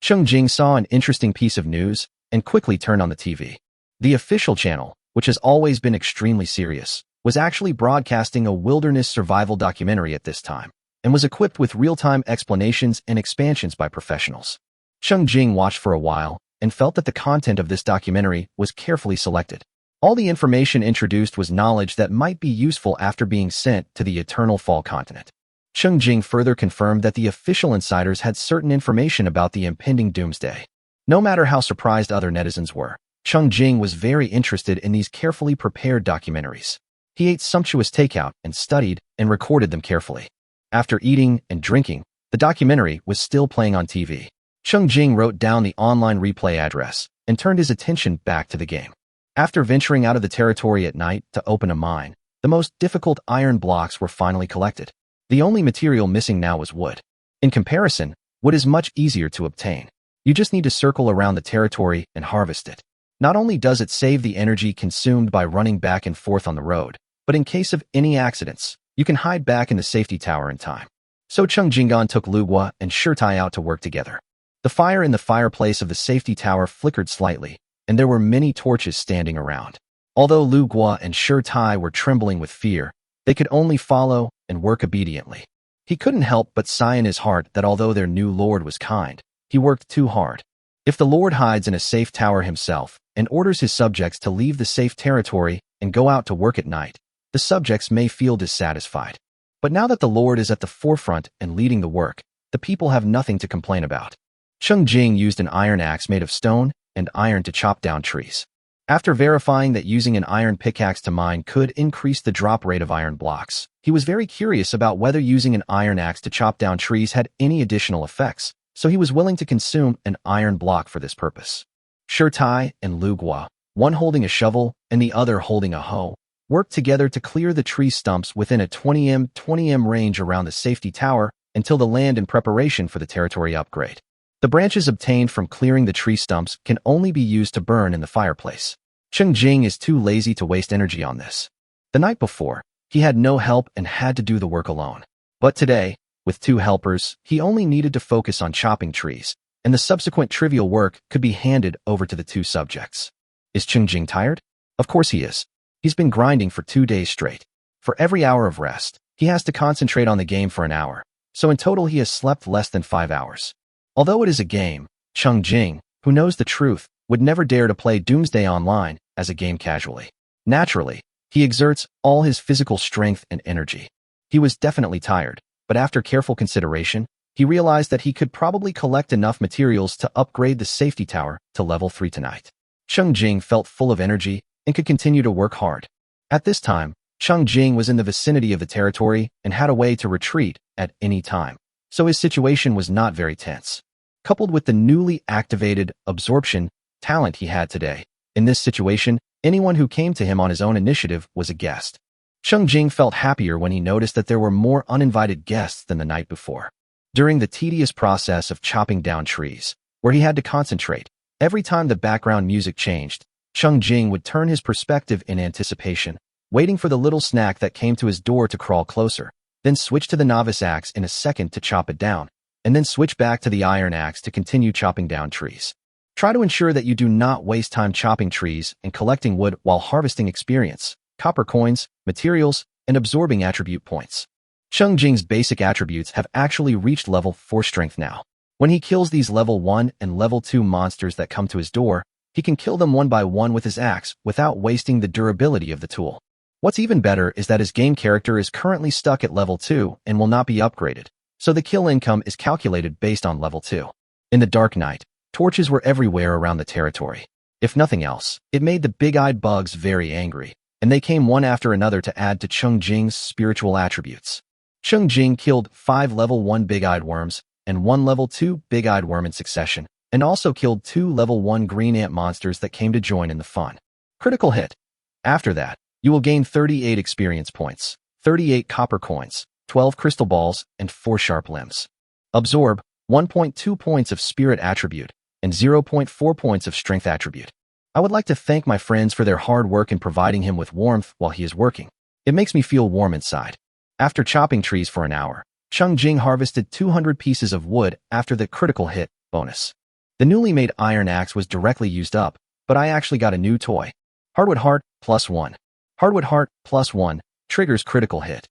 [SPEAKER 1] Cheng Jing saw an interesting piece of news and quickly turned on the TV. The official channel, which has always been extremely serious, was actually broadcasting a wilderness survival documentary at this time, and was equipped with real-time explanations and expansions by professionals. Cheng Jing watched for a while and felt that the content of this documentary was carefully selected. All the information introduced was knowledge that might be useful after being sent to the Eternal Fall continent. Cheng Jing further confirmed that the official insiders had certain information about the impending doomsday. No matter how surprised other netizens were, Cheng Jing was very interested in these carefully prepared documentaries. He ate sumptuous takeout and studied and recorded them carefully. After eating and drinking, the documentary was still playing on TV. Cheng Jing wrote down the online replay address and turned his attention back to the game. After venturing out of the territory at night to open a mine, the most difficult iron blocks were finally collected. The only material missing now was wood. In comparison, wood is much easier to obtain. You just need to circle around the territory and harvest it. Not only does it save the energy consumed by running back and forth on the road, but in case of any accidents, you can hide back in the safety tower in time. So Cheng Jinggan took Lu Guo and Shi Tai out to work together. The fire in the fireplace of the safety tower flickered slightly, and there were many torches standing around. Although Lu Guo and Shi Tai were trembling with fear, they could only follow and work obediently. He couldn't help but sigh in his heart that although their new lord was kind, he worked too hard. If the lord hides in a safe tower himself and orders his subjects to leave the safe territory and go out to work at night, the subjects may feel dissatisfied. But now that the lord is at the forefront and leading the work, the people have nothing to complain about. Cheng Jing used an iron axe made of stone and iron to chop down trees. After verifying that using an iron pickaxe to mine could increase the drop rate of iron blocks, he was very curious about whether using an iron axe to chop down trees had any additional effects, so he was willing to consume an iron block for this purpose. Shi Tai and Lu Guo, one holding a shovel and the other holding a hoe, worked together to clear the tree stumps within a 20m range around the safety tower until the land in preparation for the territory upgrade. The branches obtained from clearing the tree stumps can only be used to burn in the fireplace. Cheng Jing is too lazy to waste energy on this. The night before, he had no help and had to do the work alone. But today, with 2 helpers, he only needed to focus on chopping trees, and the subsequent trivial work could be handed over to the 2 subjects. Is Cheng Jing tired? Of course he is. He's been grinding for 2 days straight. For every hour of rest, he has to concentrate on the game for an hour, so in total he has slept less than 5 hours. Although it is a game, Cheng Jing, who knows the truth, would never dare to play Doomsday Online as a game casually. Naturally, he exerts all his physical strength and energy. He was definitely tired, but after careful consideration, he realized that he could probably collect enough materials to upgrade the safety tower to level 3 tonight. Cheng Jing felt full of energy and could continue to work hard. At this time, Cheng Jing was in the vicinity of the territory and had a way to retreat at any time, so his situation was not very tense. Coupled with the newly activated absorption talent he had today, in this situation, anyone who came to him on his own initiative was a guest. Cheng Jing felt happier when he noticed that there were more uninvited guests than the night before. during the tedious process of chopping down trees, where he had to concentrate. Every time the background music changed, Cheng Jing would turn his perspective in anticipation, waiting for the little snack that came to his door to crawl closer, then switch to the novice axe in a second to chop it down, and then switch back to the iron axe to continue chopping down trees. Try to ensure that you do not waste time chopping trees and collecting wood while harvesting experience, copper coins, materials, and absorbing attribute points. Cheng Jing's basic attributes have actually reached level 4 strength now. When he kills these level 1 and level 2 monsters that come to his door, he can kill them one by one with his axe without wasting the durability of the tool. What's even better is that his game character is currently stuck at level 2 and will not be upgraded, so the kill income is calculated based on level 2. In the dark night, torches were everywhere around the territory. If nothing else, it made the big-eyed bugs very angry, and they came one after another to add to Cheng Jing's spiritual attributes. Cheng Jing killed 5 level 1 big-eyed worms and 1 level 2 big-eyed worm in succession, and also killed 2 level 1 green ant monsters that came to join in the fun. Critical hit. After that, you will gain 38 experience points, 38 copper coins, 12 crystal balls, and 4 sharp limbs. Absorb 1.2 points of spirit attribute and 0.4 points of strength attribute. I would like to thank my friends for their hard work in providing him with warmth while he is working. It makes me feel warm inside. After chopping trees for an hour, Cheng Jing harvested 200 pieces of wood after the critical hit bonus. The newly made iron axe was directly used up, but I actually got a new toy. Hardwood Heart +1. Hardwood Heart +1 triggers critical hit.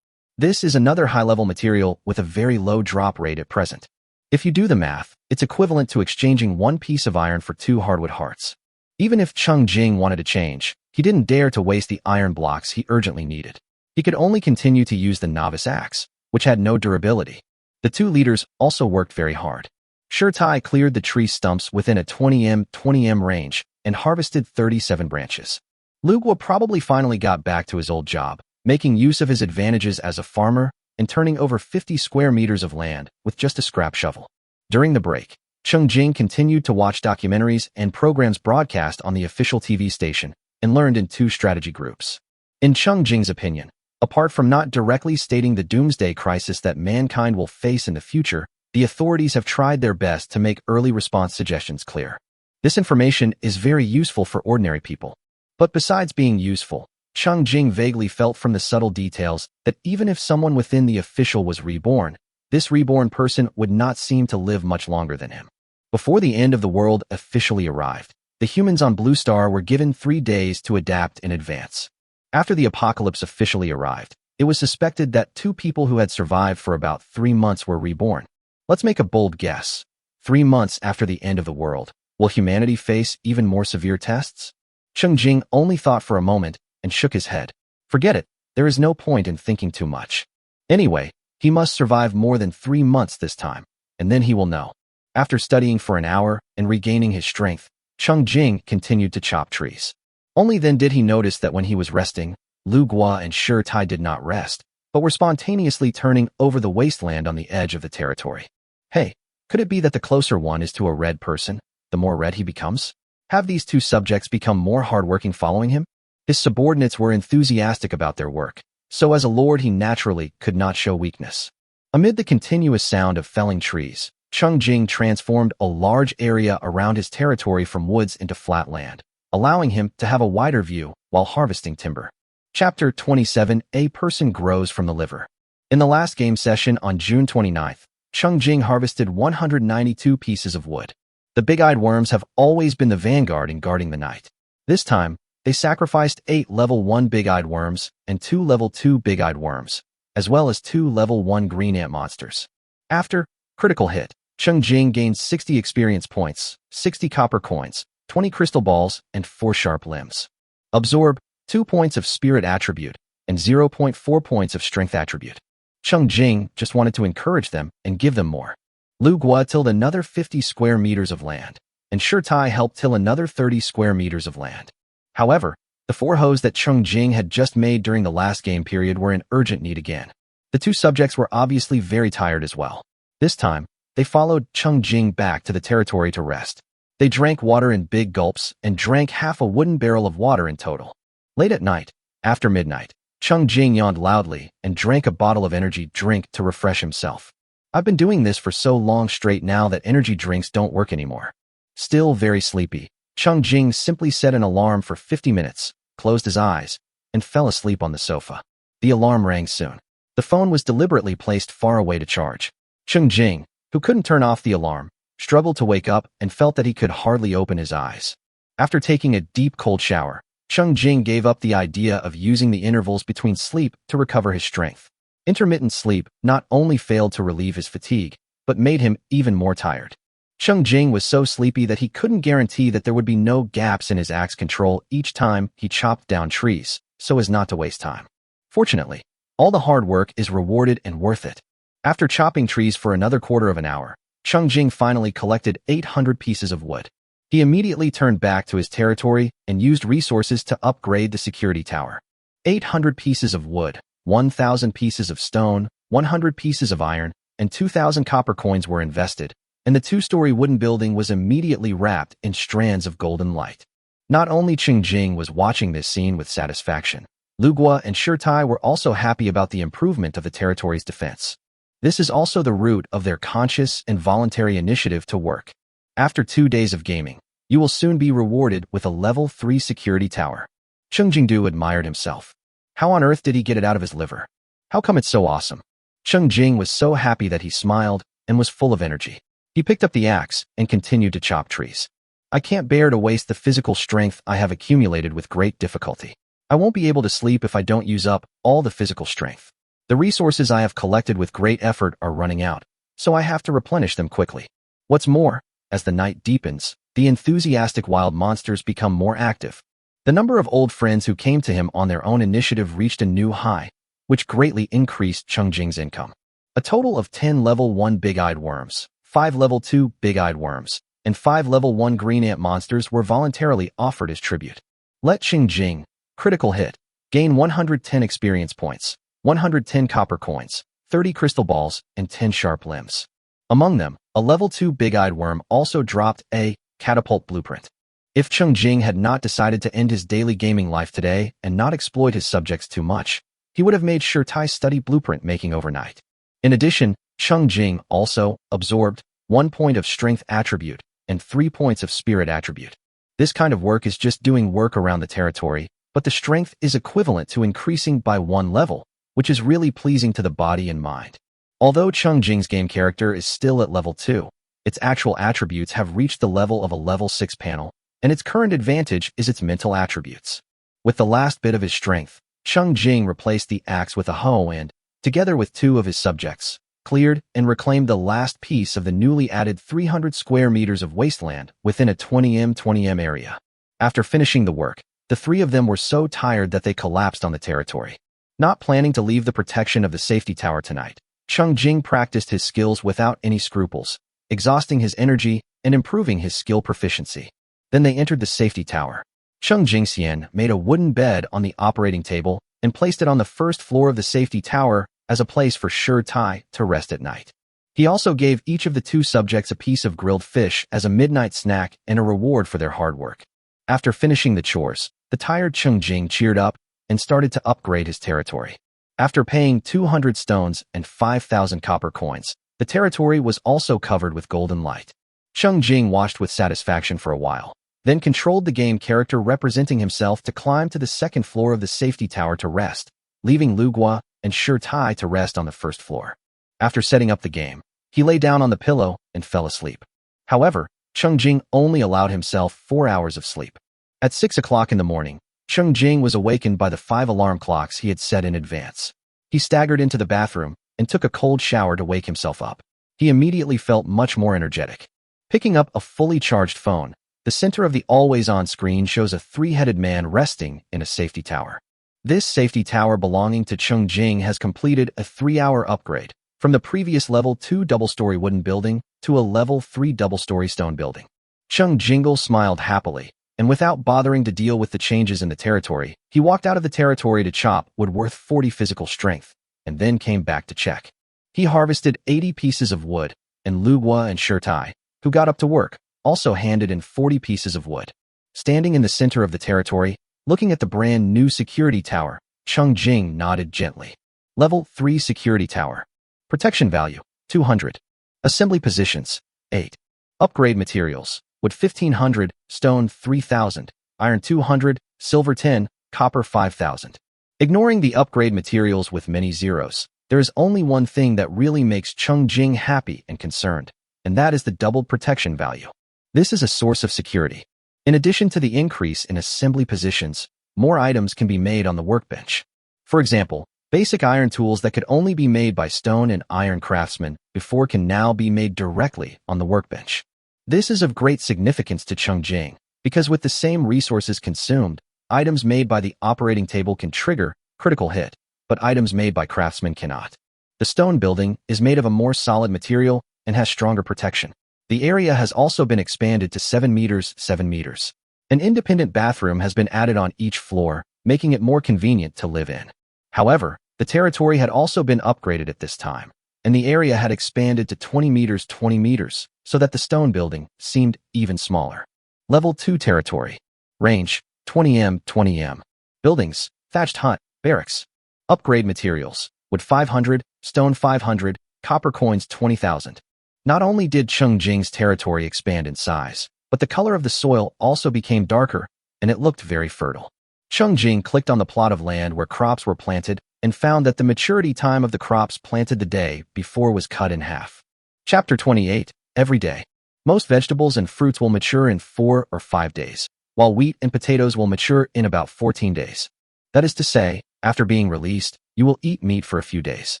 [SPEAKER 1] This is another high-level material with a very low drop rate at present. If you do the math, it's equivalent to exchanging 1 piece of iron for 2 hardwood hearts. Even if Cheng Jing wanted to change, he didn't dare to waste the iron blocks he urgently needed. He could only continue to use the novice axe, which had no durability. The 2 leaders also worked very hard. Tai cleared the tree stumps within a 20m range and harvested 37 branches. Gua probably finally got back to his old job, making use of his advantages as a farmer and turning over 50 square meters of land with just a scrap shovel. During the break, Cheng Jing continued to watch documentaries and programs broadcast on the official TV station and learned in 2 strategy groups. In Cheng Jing's opinion, apart from not directly stating the doomsday crisis that mankind will face in the future, the authorities have tried their best to make early response suggestions clear. This information is very useful for ordinary people. But besides being useful, Cheng Jing vaguely felt from the subtle details that even if someone within the official was reborn, this reborn person would not seem to live much longer than him. Before the end of the world officially arrived, the humans on Blue Star were given 3 days to adapt in advance. After the apocalypse officially arrived, it was suspected that 2 people who had survived for about 3 months were reborn. Let's make a bold guess. 3 months after the end of the world, will humanity face even more severe tests? Cheng Jing only thought for a moment and shook his head. Forget it, there is no point in thinking too much. Anyway, he must survive more than 3 months this time, and then he will know. After studying for an hour and regaining his strength, Cheng Jing continued to chop trees. Only then did he notice that when he was resting, Gua and Tai did not rest, but were spontaneously turning over the wasteland on the edge of the territory. Hey, could it be that the closer one is to a red person, the more red he becomes? Have these 2 subjects become more hardworking following him? His subordinates were enthusiastic about their work, so as a lord he naturally could not show weakness. Amid the continuous sound of felling trees, Cheng Jing transformed a large area around his territory from woods into flat land, allowing him to have a wider view while harvesting timber. Chapter 27: A person grows from the liver. In the last game session on June 29th, Cheng Jing harvested 192 pieces of wood. The big-eyed worms have always been the vanguard in guarding the night. This time, they sacrificed 8 level 1 big-eyed worms and 2 level 2 big-eyed worms, as well as 2 level 1 green ant monsters. After critical hit, Cheng Jing gained 60 experience points, 60 copper coins, 20 crystal balls, and 4 sharp limbs. Absorb 2 points of spirit attribute and 0.4 points of strength attribute. Cheng Jing just wanted to encourage them and give them more. Gua tilled another 50 square meters of land, and Tai helped till another 30 square meters of land. However, the 4 hoes that Cheng Jing had just made during the last game period were in urgent need again. The 2 subjects were obviously very tired as well. This time, they followed Cheng Jing back to the territory to rest. They drank water in big gulps and drank half a wooden barrel of water in total. Late at night, after midnight, Cheng Jing yawned loudly and drank a bottle of energy drink to refresh himself. I've been doing this for so long straight now that energy drinks don't work anymore. Still very sleepy, Cheng Jing simply set an alarm for 50 minutes, closed his eyes, and fell asleep on the sofa. The alarm rang soon. The phone was deliberately placed far away to charge. Cheng Jing, who couldn't turn off the alarm, struggled to wake up and felt that he could hardly open his eyes. After taking a deep cold shower, Cheng Jing gave up the idea of using the intervals between sleep to recover his strength. Intermittent sleep not only failed to relieve his fatigue, but made him even more tired. Cheng Jing was so sleepy that he couldn't guarantee that there would be no gaps in his axe control each time he chopped down trees, so as not to waste time. Fortunately, all the hard work is rewarded and worth it. After chopping trees for another quarter of an hour, Cheng Jing finally collected 800 pieces of wood. He immediately turned back to his territory and used resources to upgrade the security tower. 800 pieces of wood, 1,000 pieces of stone, 100 pieces of iron, and 2,000 copper coins were invested, and the two-story wooden building was immediately wrapped in strands of golden light. Not only Cheng Jing was watching this scene with satisfaction, Lu Guo and Shirtai were also happy about the improvement of the territory's defense. This is also the root of their conscious and voluntary initiative to work. After 2 days of gaming, you will soon be rewarded with a level 3 security tower. Cheng Jingdu admired himself. How on earth did he get it out of his liver? How come it's so awesome? Cheng Jing was so happy that he smiled and was full of energy. He picked up the axe and continued to chop trees. I can't bear to waste the physical strength I have accumulated with great difficulty. I won't be able to sleep if I don't use up all the physical strength. The resources I have collected with great effort are running out, so I have to replenish them quickly. What's more, as the night deepens, the enthusiastic wild monsters become more active. The number of old friends who came to him on their own initiative reached a new high, which greatly increased Cheng Jing's income. A total of 10 level 1 big-eyed worms, 5 level 2 big-eyed worms, and 5 level 1 green ant monsters were voluntarily offered as tribute. Let Cheng Jing, critical hit, gain 110 experience points, 110 copper coins, 30 crystal balls, and 10 sharp limbs. Among them, a level 2 big-eyed worm also dropped a catapult blueprint. If Cheng Jing had not decided to end his daily gaming life today and not exploit his subjects too much, he would have made Shirtai study blueprint making overnight. In addition, Cheng Jing also absorbed 1 point of strength attribute and 3 points of spirit attribute. This kind of work is just doing work around the territory, but the strength is equivalent to increasing by 1 level, which is really pleasing to the body and mind. Although Cheng Jing's game character is still at level 2, its actual attributes have reached the level of a level 6 panel, and its current advantage is its mental attributes. With the last bit of his strength, Cheng Jing replaced the axe with a hoe and, together with 2 of his subjects, cleared and reclaimed the last piece of the newly added 300 square meters of wasteland within a 20m area. After finishing the work, the 3 of them were so tired that they collapsed on the territory. Not planning to leave the protection of the safety tower tonight, Cheng Jing practiced his skills without any scruples, exhausting his energy and improving his skill proficiency. Then they entered the safety tower. Cheng Jingxian made a wooden bed on the operating table and placed it on the first floor of the safety tower as a place for Shirtai to rest at night. He also gave each of the 2 subjects a piece of grilled fish as a midnight snack and a reward for their hard work. After finishing the chores, the tired Cheng Jing cheered up and started to upgrade his territory. After paying 200 stones and 5,000 copper coins, the territory was also covered with golden light. Cheng Jing watched with satisfaction for a while, then controlled the game character representing himself to climb to the 2nd floor of the safety tower to rest, leaving Lu Guo and Shirtai to rest on the 1st floor. After setting up the game, he lay down on the pillow and fell asleep. However, Cheng Jing only allowed himself 4 hours of sleep. At 6 o'clock in the morning, Cheng Jing was awakened by the 5 alarm clocks he had set in advance. He staggered into the bathroom and took a cold shower to wake himself up. He immediately felt much more energetic. Picking up a fully charged phone, the center of the always-on screen shows a 3-headed man resting in a safety tower. This safety tower belonging to Cheng Jing has completed a 3-hour upgrade from the previous level 2 double-story wooden building to a level 3 double-story stone building. Cheng Jingle smiled happily, and without bothering to deal with the changes in the territory, he walked out of the territory to chop wood worth 40 physical strength, and then came back to check. He harvested 80 pieces of wood, and Lu Guo and Shirtai, who got up to work, also handed in 40 pieces of wood. Standing in the center of the territory, looking at the brand new security tower, Cheng Jing nodded gently. Level 3 security tower. Protection value, 200. Assembly positions, 8. Upgrade materials, wood 1500, stone 3000, iron 200, silver 10, copper 5000. Ignoring the upgrade materials with many zeros, there is only one thing that really makes Cheng Jing happy and concerned, and that is the doubled protection value. This is a source of security. In addition to the increase in assembly positions, more items can be made on the workbench. For example, basic iron tools that could only be made by stone and iron craftsmen before can now be made directly on the workbench. This is of great significance to Cheng Jing, because with the same resources consumed, items made by the operating table can trigger critical hit, but items made by craftsmen cannot. The stone building is made of a more solid material and has stronger protection. The area has also been expanded to 7 meters, 7 meters. An independent bathroom has been added on each floor, making it more convenient to live in. However, the territory had also been upgraded at this time, and the area had expanded to 20 meters, 20 meters, so that the stone building seemed even smaller. Level 2 territory. Range, 20 m, 20 m. Buildings, thatched hut, barracks. Upgrade materials, wood 500, stone 500, copper coins 20,000. Not only did Cheng Jing's territory expand in size, but the color of the soil also became darker, and it looked very fertile. Cheng Jing clicked on the plot of land where crops were planted and found that the maturity time of the crops planted the day before was cut in half. Chapter 28, Every Day. Most vegetables and fruits will mature in 4 or 5 days, while wheat and potatoes will mature in about 14 days. That is to say, after being released, you will eat meat for a few days.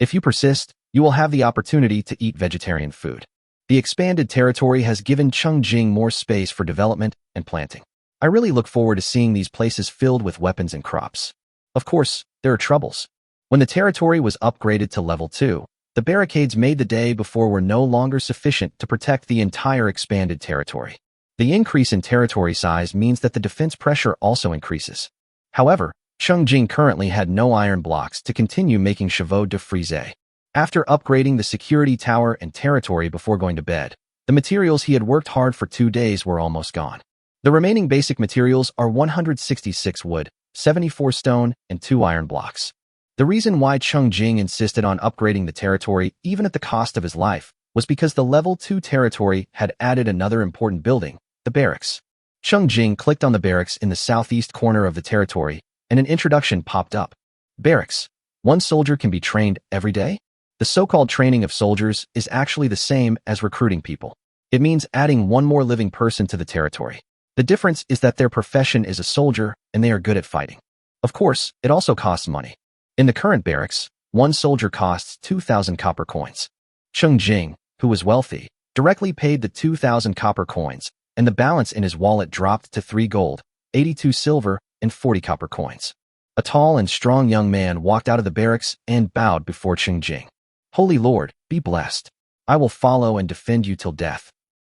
[SPEAKER 1] If you persist, you will have the opportunity to eat vegetarian food. The expanded territory has given Cheng Jing more space for development and planting. I really look forward to seeing these places filled with weapons and crops. Of course, there are troubles. When the territory was upgraded to level 2, the barricades made the day before were no longer sufficient to protect the entire expanded territory. The increase in territory size means that the defense pressure also increases. However, Cheng Jing currently had no iron blocks to continue making chevaux de frise. After upgrading the security tower and territory before going to bed, the materials he had worked hard for 2 days were almost gone. The remaining basic materials are 166 wood, 74 stone, and 2 iron blocks. The reason why Cheng Jing insisted on upgrading the territory even at the cost of his life was because the level 2 territory had added another important building, the barracks. Cheng Jing clicked on the barracks in the southeast corner of the territory, and an introduction popped up. Barracks. One soldier can be trained every day? The so-called training of soldiers is actually the same as recruiting people. It means adding one more living person to the territory. The difference is that their profession is a soldier and they are good at fighting. Of course, it also costs money. In the current barracks, one soldier costs 2,000 copper coins. Cheng Jing, who was wealthy, directly paid the 2,000 copper coins, and the balance in his wallet dropped to 3 gold, 82 silver, and 40 copper coins. A tall and strong young man walked out of the barracks and bowed before Cheng Jing. Holy Lord, be blessed. I will follow and defend you till death.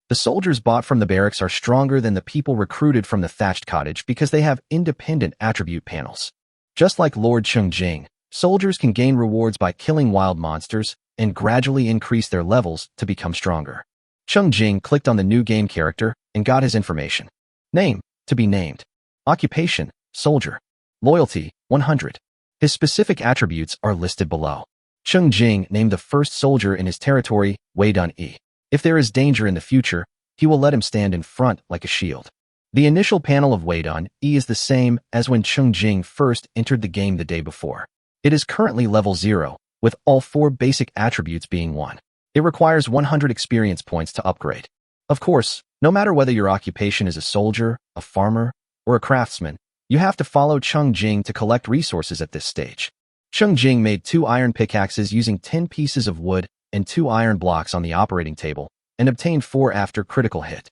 [SPEAKER 1] The soldiers bought from the barracks are stronger than the people recruited from the thatched cottage because they have independent attribute panels. Just like Lord Cheng Jing, soldiers can gain rewards by killing wild monsters and gradually increase their levels to become stronger. Cheng Jing clicked on the new game character and got his information. Name, to be named. Occupation, soldier. Loyalty, 100. His specific attributes are listed below. Cheng Jing named the first soldier in his territory Weidun E. If there is danger in the future, he will let him stand in front like a shield. The initial panel of Weidun E is the same as when Cheng Jing first entered the game the day before. It is currently level 0, with all 4 basic attributes being 1. It requires 100 experience points to upgrade. Of course, no matter whether your occupation is a soldier, a farmer, or a craftsman, you have to follow Cheng Jing to collect resources at this stage. Cheng Jing made 2 iron pickaxes using 10 pieces of wood and 2 iron blocks on the operating table, and obtained 4 after critical hit.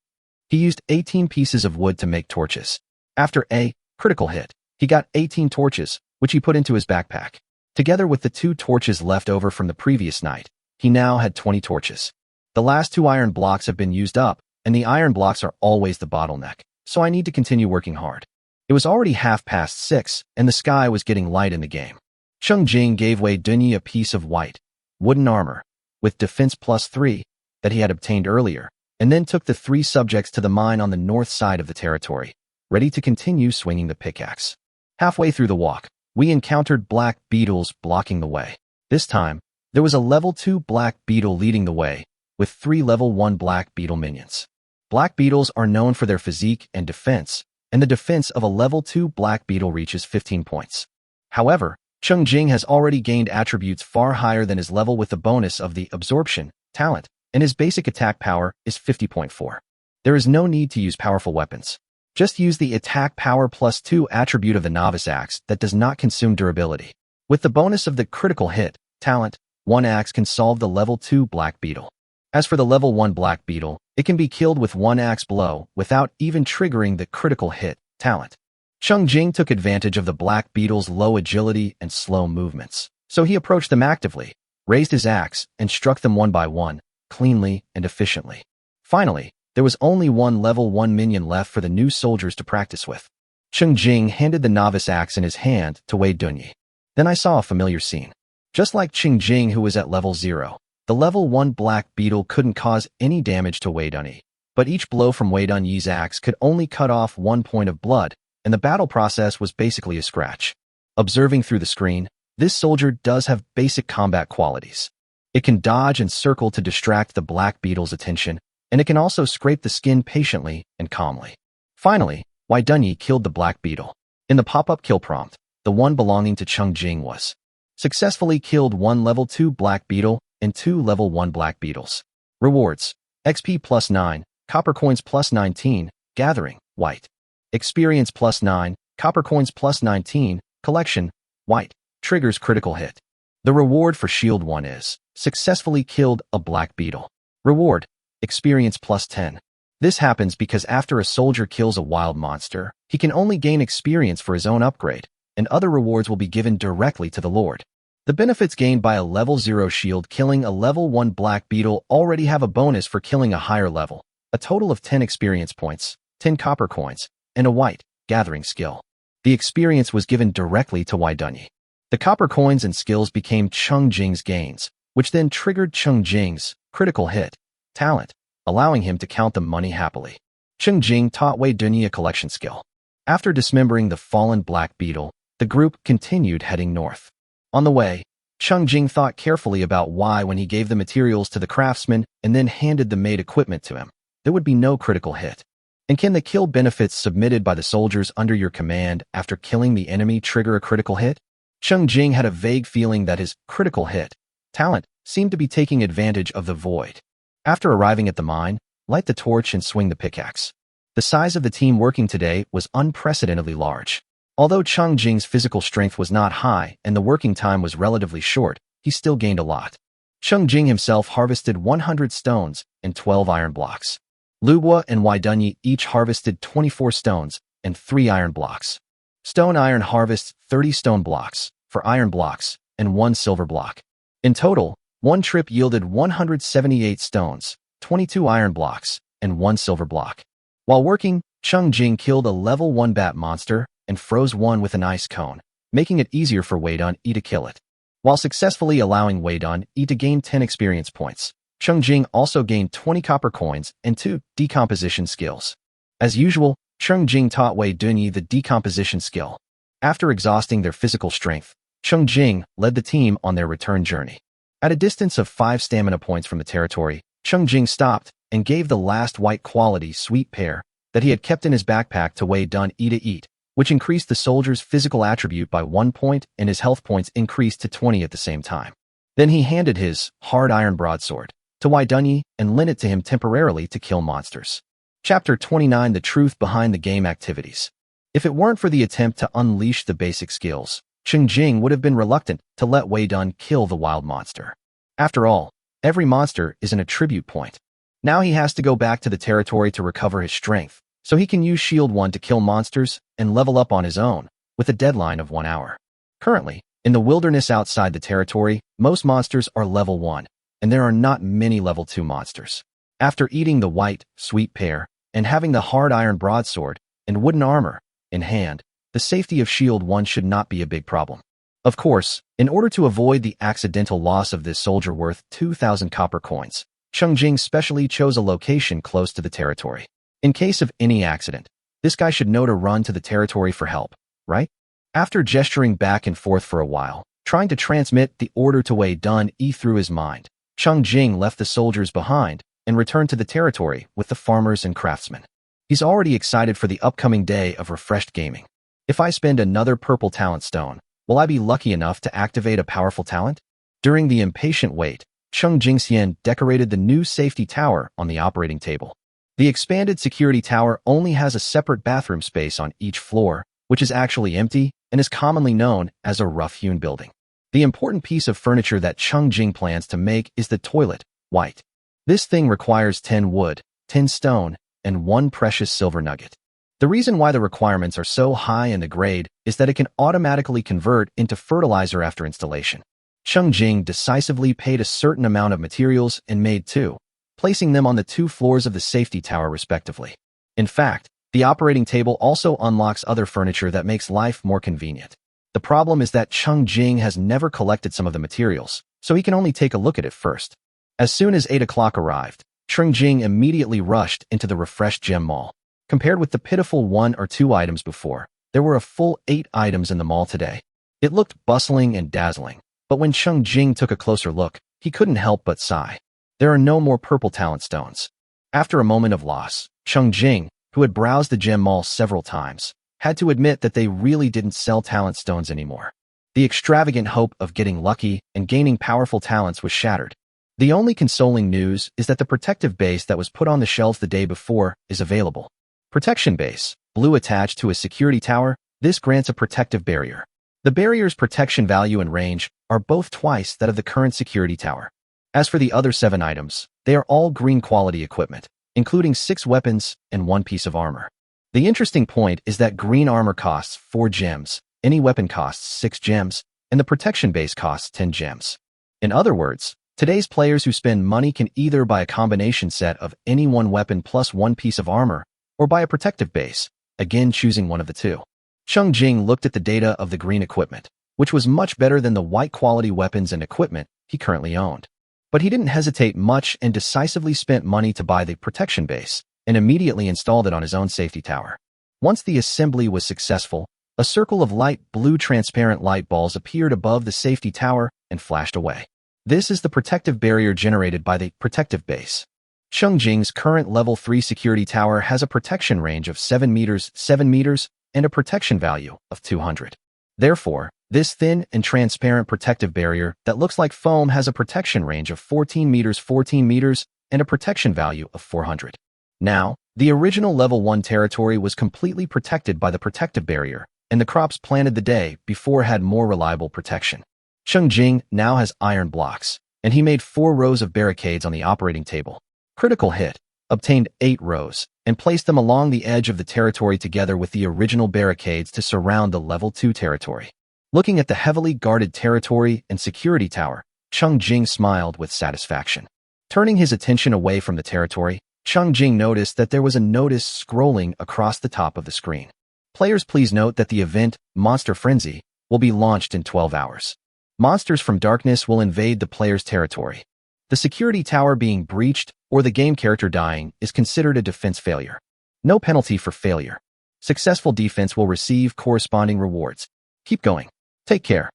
[SPEAKER 1] He used 18 pieces of wood to make torches. After a critical hit, he got 18 torches, which he put into his backpack. Together with the 2 torches left over from the previous night, he now had 20 torches. The last 2 iron blocks have been used up, and the iron blocks are always the bottleneck, so I need to continue working hard. It was already 6:30, and the sky was getting light in the game. Cheng Jing gave Weidun a piece of white, wooden armor, with defense +3, that he had obtained earlier, and then took the 3 subjects to the mine on the north side of the territory, ready to continue swinging the pickaxe. Halfway through the walk, we encountered black beetles blocking the way. This time, There was a level 2 Black Beetle leading the way, with 3 level 1 Black Beetle minions. Black Beetles are known for their physique and defense, and the defense of a level 2 Black Beetle reaches 15 points. However, Cheng Jing has already gained attributes far higher than his level with the bonus of the absorption talent, and his basic attack power is 50.4. There is no need to use powerful weapons. Just use the attack power plus 2 attribute of the novice axe that does not consume durability. With the bonus of the critical hit talent, one axe can solve the level 2 Black Beetle. As for the level 1 Black Beetle, it can be killed with one axe blow without even triggering the critical hit talent. Cheng Jing took advantage of the Black Beetle's low agility and slow movements, so he approached them actively, raised his axe, and struck them one by one, cleanly and efficiently. Finally, there was only one level 1 minion left for the new soldiers to practice with. Cheng Jing handed the novice axe in his hand to Wei Dunyi. Then I saw a familiar scene. Just like Cheng Jing, who was at level 0, the level 1 Black Beetle couldn't cause any damage to Wei Dunyi, but each blow from Wei Dunyi's axe could only cut off 1 point of blood, and the battle process was basically a scratch. Observing through the screen, this soldier does have basic combat qualities. It can dodge and circle to distract the Black Beetle's attention, and it can also scrape the skin patiently and calmly. Finally, Wei Dunyi killed the Black Beetle. In the pop-up kill prompt, the one belonging to Cheng Jing was successfully killed 1 level 2 Black Beetle and 2 level 1 Black Beetles. Rewards: XP plus 9, Copper Coins plus 19, Gathering, White. Experience plus 9, Copper Coins plus 19, Collection, White. Triggers critical hit. The reward for Shield 1 is successfully killed a Black Beetle. Reward: Experience plus 10. This happens because after a soldier kills a wild monster, he can only gain experience for his own upgrade, and other rewards will be given directly to the Lord. The benefits gained by a level 0 shield killing a level 1 Black Beetle already have a bonus for killing a higher level, a total of 10 experience points, 10 copper coins, and a white gathering skill. The experience was given directly to Wei Dunyi. The copper coins and skills became Cheng Jing's gains, which then triggered Cheng Jing's critical hit talent, allowing him to count the money happily. Cheng Jing taught Wei Dunyi a collection skill. After dismembering the fallen Black Beetle, the group continued heading north. On the way, Cheng Jing thought carefully about why when he gave the materials to the craftsman and then handed the made equipment to him, there would be no critical hit. And can the kill benefits submitted by the soldiers under your command after killing the enemy trigger a critical hit? Cheng Jing had a vague feeling that his critical hit talent seemed to be taking advantage of the void. After arriving at the mine, light the torch and swing the pickaxe. The size of the team working today was unprecedentedly large. Although Cheng Jing's physical strength was not high and the working time was relatively short, he still gained a lot. Cheng Jing himself harvested 100 stones and 12 iron blocks. Lu Bua and Wei Dunyi each harvested 24 stones and 3 iron blocks. Stone Iron harvests 30 stone blocks, 4 iron blocks, and 1 silver block. In total, one trip yielded 178 stones, 22 iron blocks, and 1 silver block. While working, Cheng Jing killed a level 1 bat monster and froze one with an ice cone, making it easier for Wei Dunyi to kill it. While successfully allowing Wei Dunyi to gain 10 experience points, Cheng Jing also gained 20 copper coins and 2 decomposition skills. As usual, Cheng Jing taught Wei Dunyi the decomposition skill. After exhausting their physical strength, Cheng Jing led the team on their return journey. At a distance of 5 stamina points from the territory, Cheng Jing stopped and gave the last white quality sweet pear that he had kept in his backpack to Wei Dunyi to eat, which increased the soldier's physical attribute by 1 point and his health points increased to 20 at the same time. Then he handed his hard iron broadsword to Wei Dunyi and lent it to him temporarily to kill monsters. Chapter 29: The Truth Behind the Game Activities. If it weren't for the attempt to unleash the basic skills, Cheng Jing would have been reluctant to let Wei Dunyi kill the wild monster. After all, every monster is an attribute point. Now he has to go back to the territory to recover his strength, so he can use Shield 1 to kill monsters and level up on his own, with a deadline of 1 hour. Currently, in the wilderness outside the territory, most monsters are level 1, and there are not many level 2 monsters. After eating the white, sweet pear, and having the hard iron broadsword and wooden armor in hand, the safety of Shield 1 should not be a big problem. Of course, in order to avoid the accidental loss of this soldier worth 2,000 copper coins, Cheng Jing specially chose a location close to the territory. In case of any accident, this guy should know to run to the territory for help, right? After gesturing back and forth for a while, trying to transmit the order to Wei Dun through his mind. Cheng Jing left the soldiers behind and returned to the territory with the farmers and craftsmen. He's already excited for the upcoming day of refreshed gaming. If I spend another purple talent stone, will I be lucky enough to activate a powerful talent? During the impatient wait, Cheng Jingxian decorated the new safety tower on the operating table. The expanded security tower only has a separate bathroom space on each floor, which is actually empty and is commonly known as a rough-hewn building. The important piece of furniture that Cheng Jing plans to make is the toilet, white. This thing requires 10 wood, 10 stone, and 1 precious silver nugget. The reason why the requirements are so high in the grade is that it can automatically convert into fertilizer after installation. Cheng Jing decisively paid a certain amount of materials and made 2, placing them on the 2 floors of the safety tower respectively. In fact, the operating table also unlocks other furniture that makes life more convenient. The problem is that Cheng Jing has never collected some of the materials, so he can only take a look at it first. As soon as 8 o'clock arrived, Cheng Jing immediately rushed into the refreshed gem mall. Compared with the pitiful 1 or 2 items before, there were a full 8 items in the mall today. It looked bustling and dazzling, but when Cheng Jing took a closer look, he couldn't help but sigh. There are no more purple talent stones. After a moment of loss, Cheng Jing, who had browsed the gem mall several times, had to admit that they really didn't sell talent stones anymore. The extravagant hope of getting lucky and gaining powerful talents was shattered. The only consoling news is that the protective base that was put on the shelves the day before is available. Protection base, blue attached to a security tower, this grants a protective barrier. The barrier's protection value and range are both twice that of the current security tower. As for the other 7 items, they are all green quality equipment, including 6 weapons and 1 piece of armor. The interesting point is that green armor costs 4 gems, any weapon costs 6 gems, and the protection base costs 10 gems. In other words, today's players who spend money can either buy a combination set of any 1 weapon plus 1 piece of armor, or buy a protective base, again choosing one of the 2. Cheng Jing looked at the data of the green equipment, which was much better than the white quality weapons and equipment he currently owned. But he didn't hesitate much and decisively spent money to buy the protection base, and immediately installed it on his own safety tower. Once the assembly was successful, a circle of light blue transparent light balls appeared above the safety tower and flashed away. This is the protective barrier generated by the protective base. Cheng Jing's current level 3 security tower has a protection range of 7 meters, and a protection value of 200. Therefore, this thin and transparent protective barrier that looks like foam has a protection range of 14 meters, and a protection value of 400. Now, the original level 1 territory was completely protected by the protective barrier, and the crops planted the day before had more reliable protection. Cheng Jing now has iron blocks, and he made 4 rows of barricades on the operating table. Critical hit, obtained 8 rows, and placed them along the edge of the territory together with the original barricades to surround the level 2 territory. Looking at the heavily guarded territory and security tower, Cheng Jing smiled with satisfaction. Turning his attention away from the territory, Cheng Jing noticed that there was a notice scrolling across the top of the screen. Players, please note that the event, Monster Frenzy, will be launched in 12 hours. Monsters from darkness will invade the player's territory. The security tower being breached or the game character dying is considered a defense failure. No penalty for failure. Successful defense will receive corresponding rewards. Keep going. Take care.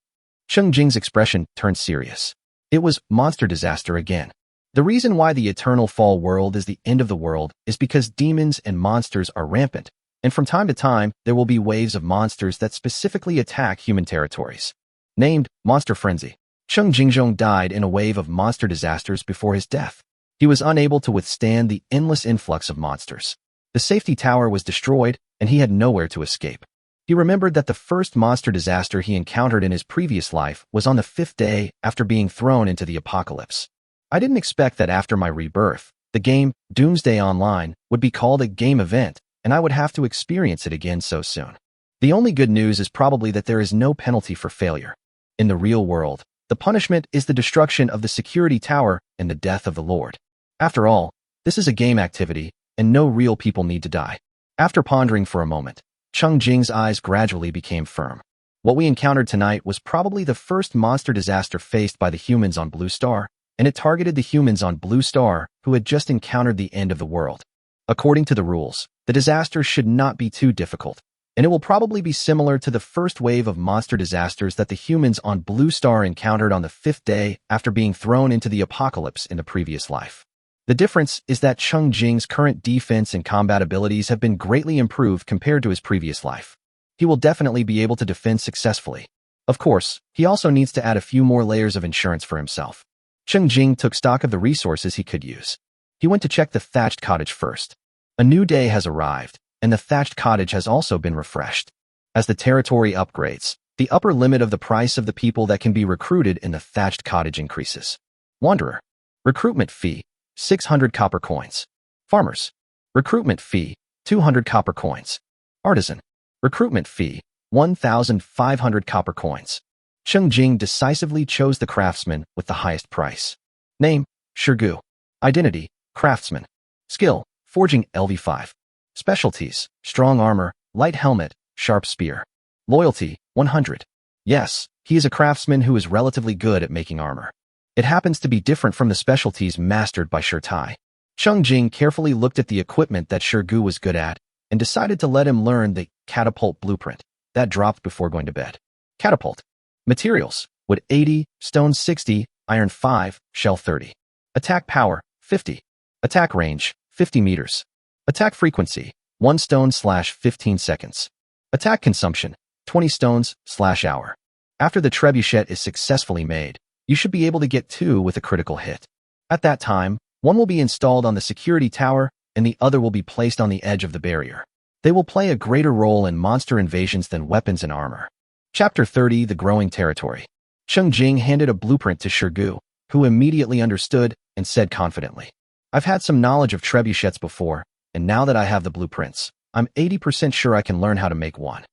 [SPEAKER 1] Cheng Jing's expression turned serious. It was monster disaster again. The reason why the Eternal Fall world is the end of the world is because demons and monsters are rampant, and from time to time, there will be waves of monsters that specifically attack human territories. Named Monster Frenzy, Cheng Jing died in a wave of monster disasters before his death. He was unable to withstand the endless influx of monsters. The safety tower was destroyed, and he had nowhere to escape. He remembered that the first monster disaster he encountered in his previous life was on the 5th day after being thrown into the apocalypse. I didn't expect that after my rebirth, the game, Doomsday Online, would be called a game event, and I would have to experience it again so soon. The only good news is probably that there is no penalty for failure. In the real world, the punishment is the destruction of the security tower and the death of the Lord. After all, this is a game activity, and no real people need to die. After pondering for a moment, Cheng Jing's eyes gradually became firm. What we encountered tonight was probably the first monster disaster faced by the humans on Blue Star, and it targeted the humans on Blue Star who had just encountered the end of the world. According to the rules, the disaster should not be too difficult. and it will probably be similar to the first wave of monster disasters that the humans on Blue Star encountered on the 5th day after being thrown into the apocalypse in the previous life. The difference is that Cheng Jing's current defense and combat abilities have been greatly improved compared to his previous life. He will definitely be able to defend successfully. Of course, he also needs to add a few more layers of insurance for himself. Cheng Jing took stock of the resources he could use. He went to check the thatched cottage first. A new day has arrived, and the thatched cottage has also been refreshed. As the territory upgrades, the upper limit of the price of the people that can be recruited in the thatched cottage increases. Wanderer. Recruitment fee, 600 copper coins. Farmers. Recruitment fee, 200 copper coins. Artisan. Recruitment fee, 1,500 copper coins. Cheng Jing decisively chose the craftsman with the highest price. Name, Shirgu. Identity, craftsman. Skill, forging LV5. Specialties, strong armor, light helmet, sharp spear. Loyalty, 100. Yes, he is a craftsman who is relatively good at making armor. It happens to be different from the specialties mastered by Shirtai. Cheng Jing carefully looked at the equipment that Shirgu was good at and decided to let him learn the catapult blueprint that dropped before going to bed. Catapult. Materials, wood 80, stone 60, iron 5, shell 30. Attack power, 50. Attack range, 50 meters. Attack frequency, 1 stone/15 seconds. Attack consumption, 20 stones/hour. After the trebuchet is successfully made, you should be able to get 2 with a critical hit. At that time, one will be installed on the security tower and the other will be placed on the edge of the barrier. They will play a greater role in monster invasions than weapons and armor. Chapter 30, The Growing Territory. Cheng Jing handed a blueprint to Shirgu, who immediately understood and said confidently, I've had some knowledge of trebuchets before, and now that I have the blueprints, I'm 80% sure I can learn how to make one.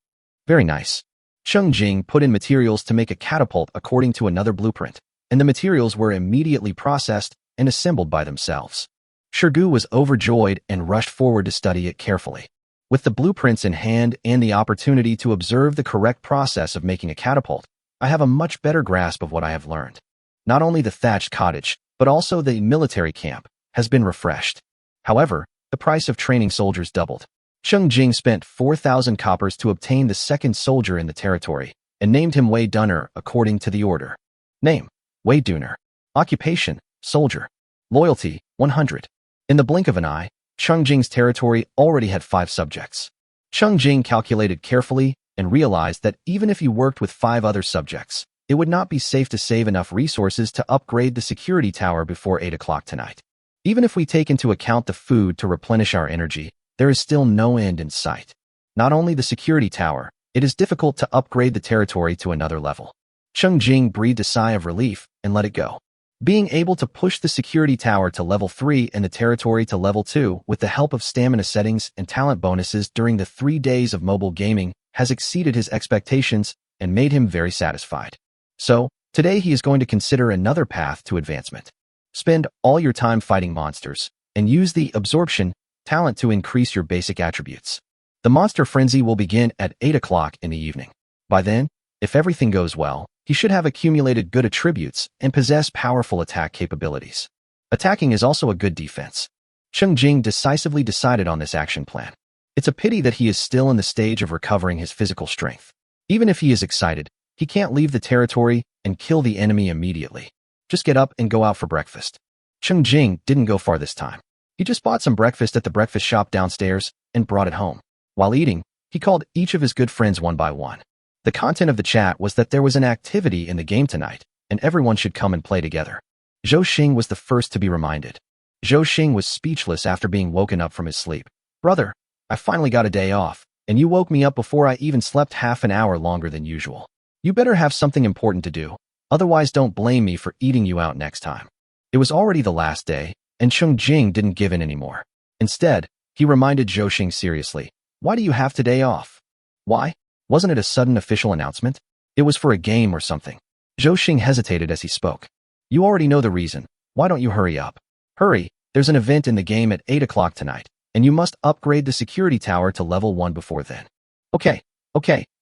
[SPEAKER 1] Very nice. Cheng Jing put in materials to make a catapult according to another blueprint, and the materials were immediately processed and assembled by themselves. Shirgu was overjoyed and rushed forward to study it carefully. With the blueprints in hand and the opportunity to observe the correct process of making a catapult, I have a much better grasp of what I have learned. Not only the thatched cottage, but also the military camp, has been refreshed. However, the price of training soldiers doubled. Cheng Jing spent 4,000 coppers to obtain the second soldier in the territory, and named him Wei Dunner according to the order. Name, Wei Dunner. Occupation, soldier. Loyalty, 100. In the blink of an eye, Cheng Jing's territory already had 5 subjects. Cheng Jing calculated carefully and realized that even if he worked with 5 other subjects, it would not be safe to save enough resources to upgrade the security tower before 8 o'clock tonight. Even if we take into account the food to replenish our energy, there is still no end in sight. Not only the security tower, it is difficult to upgrade the territory to another level. Cheng Jing breathed a sigh of relief and let it go. Being able to push the security tower to level 3 and the territory to level 2 with the help of stamina settings and talent bonuses during the 3 days of mobile gaming has exceeded his expectations and made him very satisfied. So, today he is going to consider another path to advancement. Spend all your time fighting monsters, and use the absorption talent to increase your basic attributes. The monster frenzy will begin at 8 o'clock in the evening. By then, if everything goes well, he should have accumulated good attributes and possess powerful attack capabilities. Attacking is also a good defense. Cheng Jing decisively decided on this action plan. It's a pity that he is still in the stage of recovering his physical strength. Even if he is excited, he can't leave the territory and kill the enemy immediately. Just get up and go out for breakfast. Cheng Jing didn't go far this time. He just bought some breakfast at the breakfast shop downstairs and brought it home. While eating, he called each of his good friends one by one. The content of the chat was that there was an activity in the game tonight, and everyone should come and play together. Zhou Xing was the first to be reminded. Zhou Xing was speechless after being woken up from his sleep. Brother, I finally got a day off, and you woke me up before I even slept half an hour longer than usual. You better have something important to do. Otherwise, don't blame me for eating you out next time. It was already the last day, and Cheng Jing didn't give in anymore. Instead, he reminded Zhou Xing seriously, why do you have today off? Why? Wasn't it a sudden official announcement? It was for a game or something. Zhou Xing hesitated as he spoke. You already know the reason. Why don't you hurry up? Hurry, there's an event in the game at 8 o'clock tonight, and you must upgrade the security tower to level 1 before then. Okay,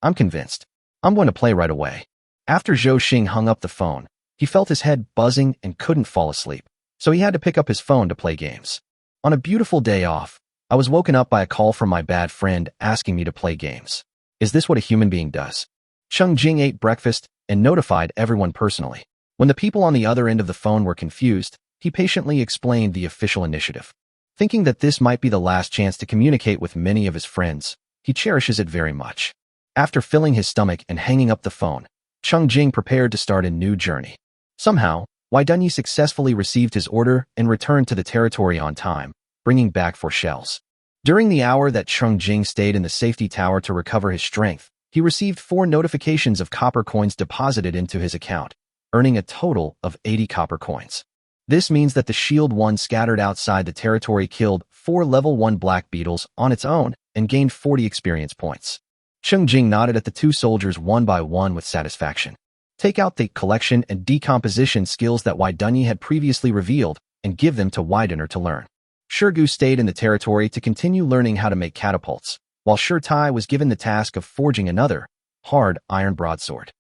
[SPEAKER 1] I'm convinced. I'm going to play right away. After Zhou Xing hung up the phone, he felt his head buzzing and couldn't fall asleep, so he had to pick up his phone to play games. On a beautiful day off, I was woken up by a call from my bad friend asking me to play games. Is this what a human being does? Cheng Jing ate breakfast and notified everyone personally. When the people on the other end of the phone were confused, he patiently explained the official initiative. Thinking that this might be the last chance to communicate with many of his friends, he cherishes it very much. After filling his stomach and hanging up the phone, Cheng Jing prepared to start a new journey. Somehow, Wei Dunyi successfully received his order and returned to the territory on time, bringing back 4 shells. During the hour that Cheng Jing stayed in the safety tower to recover his strength, he received 4 notifications of copper coins deposited into his account, earning a total of 80 copper coins. This means that the Shield 1 scattered outside the territory killed 4 level 1 black beetles on its own and gained 40 experience points. Cheng Jing nodded at the 2 soldiers one by one with satisfaction. Take out the collection and decomposition skills that Wei Dunyi had previously revealed and give them to Weidener to learn. Shirgu stayed in the territory to continue learning how to make catapults, while Shirtai was given the task of forging another, hard iron broadsword.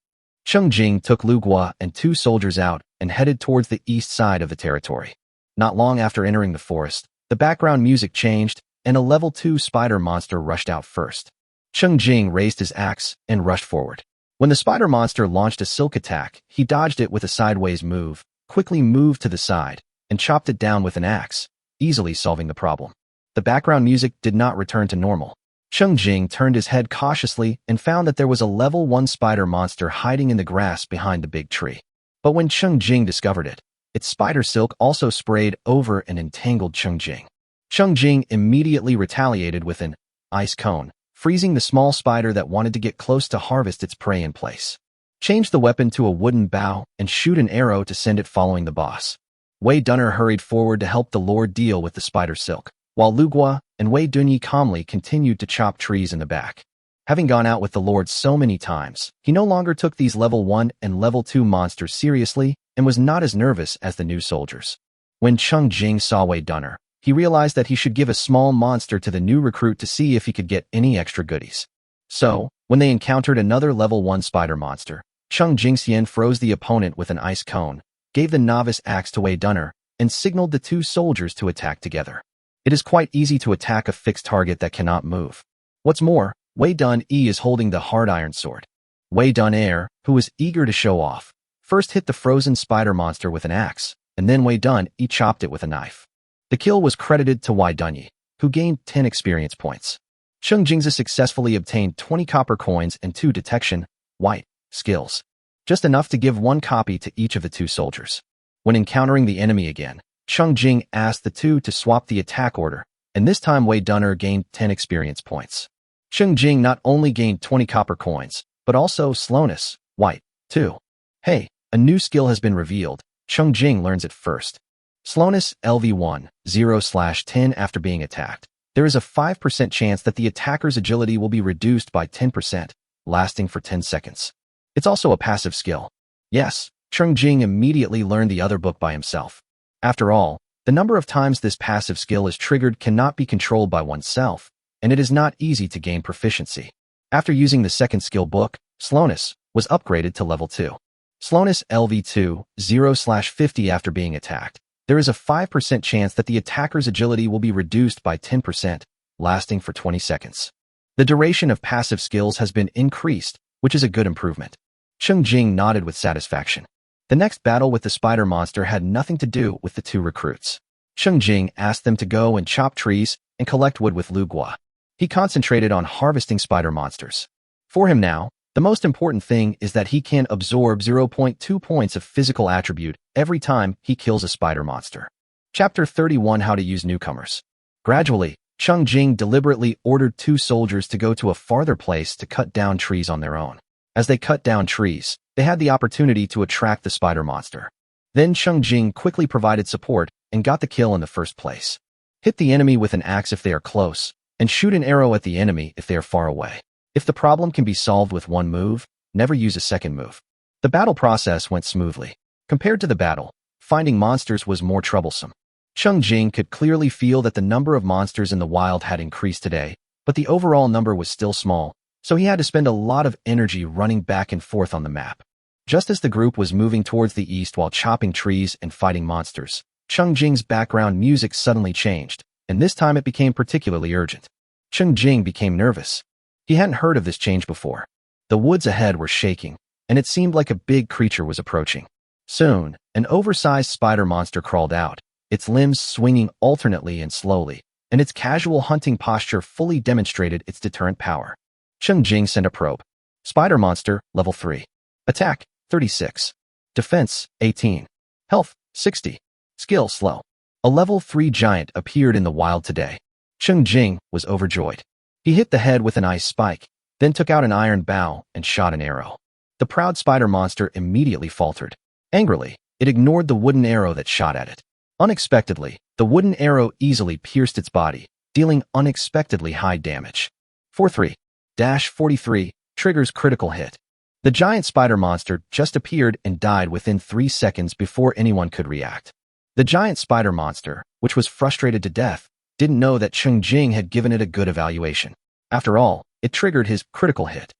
[SPEAKER 1] Cheng Jing took Lu Guo and 2 soldiers out and headed towards the east side of the territory. Not long after entering the forest, the background music changed and a level 2 spider monster rushed out first. Cheng Jing raised his axe and rushed forward. When the spider monster launched a silk attack, he dodged it with a sideways move, quickly moved to the side, and chopped it down with an axe, easily solving the problem. The background music did not return to normal. Cheng Jing turned his head cautiously and found that there was a level 1 spider monster hiding in the grass behind the big tree. But when Cheng Jing discovered it, its spider silk also sprayed over and entangled Cheng Jing. Cheng Jing immediately retaliated with an ice cone, freezing the small spider that wanted to get close to harvest its prey in place. Change the weapon to a wooden bow and shoot an arrow to send it following the boss. Wei Dunner hurried forward to help the Lord deal with the spider silk, while Lu Guo and Wei Dunyi calmly continued to chop trees in the back. Having gone out with the Lord so many times, he no longer took these level 1 and level 2 monsters seriously and was not as nervous as the new soldiers. When Cheng Jing saw Wei Dunner, he realized that he should give a small monster to the new recruit to see if he could get any extra goodies. So, when they encountered another level 1 spider monster, Cheng Jingxian froze the opponent with an ice cone, gave the novice axe to Wei Dunner, and signaled the 2 soldiers to attack together. It is quite easy to attack a fixed target that cannot move. What's more, Wei Dunyi is holding the hard iron sword. Wei Dun'er, who was eager to show off, first hit the frozen spider monster with an axe, and then Wei Dunyi chopped it with a knife. The kill was credited to Wei Dunyi, who gained 10 experience points. Cheng Jingzi successfully obtained 20 copper coins and 2 detection, white, skills. Just enough to give 1 copy to each of the 2 soldiers. When encountering the enemy again, Cheng Jing asked the 2 to swap the attack order, and this time Wei Dunner gained 10 experience points. Cheng Jing not only gained 20 copper coins, but also slowness, white, too. Hey, a new skill has been revealed. Cheng Jing learns it first. Slowness LV1, 0/10 after being attacked. There is a 5% chance that the attacker's agility will be reduced by 10%, lasting for 10 seconds. It's also a passive skill. Yes, Cheng Jing immediately learned the other book by himself. After all, the number of times this passive skill is triggered cannot be controlled by oneself, and it is not easy to gain proficiency. After using the second skill book, Slowness was upgraded to level 2. Slowness LV2, 0/50 after being attacked. There is a 5% chance that the attacker's agility will be reduced by 10%, lasting for 20 seconds. The duration of passive skills has been increased, which is a good improvement. Cheng Jing nodded with satisfaction. The next battle with the spider monster had nothing to do with the 2 recruits. Cheng Jing asked them to go and chop trees and collect wood with Lu Guo. He concentrated on harvesting spider monsters. For him now, the most important thing is that he can absorb 0.2 points of physical attribute every time he kills a spider monster. Chapter 31: How to Use Newcomers. Gradually, Cheng Jing deliberately ordered 2 soldiers to go to a farther place to cut down trees on their own. As they cut down trees, they had the opportunity to attract the spider monster. Then Cheng Jing quickly provided support and got the kill in the first place. Hit the enemy with an axe if they are close, and shoot an arrow at the enemy if they are far away. If the problem can be solved with 1 move, never use a second move. The battle process went smoothly. Compared to the battle, finding monsters was more troublesome. Cheng Jing could clearly feel that the number of monsters in the wild had increased today, but the overall number was still small, so he had to spend a lot of energy running back and forth on the map. Just as the group was moving towards the east while chopping trees and fighting monsters, Cheng Jing's background music suddenly changed, and this time it became particularly urgent. Cheng Jing became nervous. He hadn't heard of this change before. The woods ahead were shaking, and it seemed like a big creature was approaching. Soon, an oversized spider monster crawled out, its limbs swinging alternately and slowly, and its casual hunting posture fully demonstrated its deterrent power. Cheng Jing sent a probe. Spider monster, level 3. Attack, 36. Defense, 18. Health, 60. Skill, slow. A level 3 giant appeared in the wild today. Cheng Jing was overjoyed. He hit the head with an ice spike, then took out an iron bow and shot an arrow. The proud spider monster immediately faltered. Angrily, it ignored the wooden arrow that shot at it. Unexpectedly, the wooden arrow easily pierced its body, dealing unexpectedly high damage. 43-43 triggers critical hit. The giant spider monster just appeared and died within 3 seconds before anyone could react. The giant spider monster, which was frustrated to death, didn't know that Cheng Jing had given it a good evaluation. After all, it triggered his critical hit.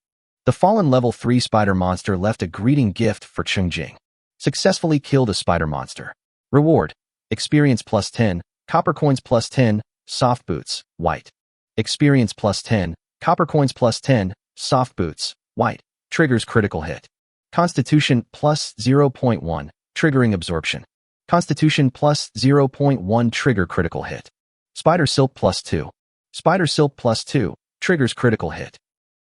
[SPEAKER 1] The fallen level 3 spider monster left a greeting gift for Cheng Jing. Successfully killed a spider monster. Reward: experience plus 10, copper coins plus 10, soft boots, white. Experience plus 10, copper coins plus 10, soft boots, white. Triggers critical hit. Constitution plus 0.1, triggering absorption. Constitution plus 0.1 trigger critical hit. Spider silk plus 2. Spider silk plus 2, triggers critical hit.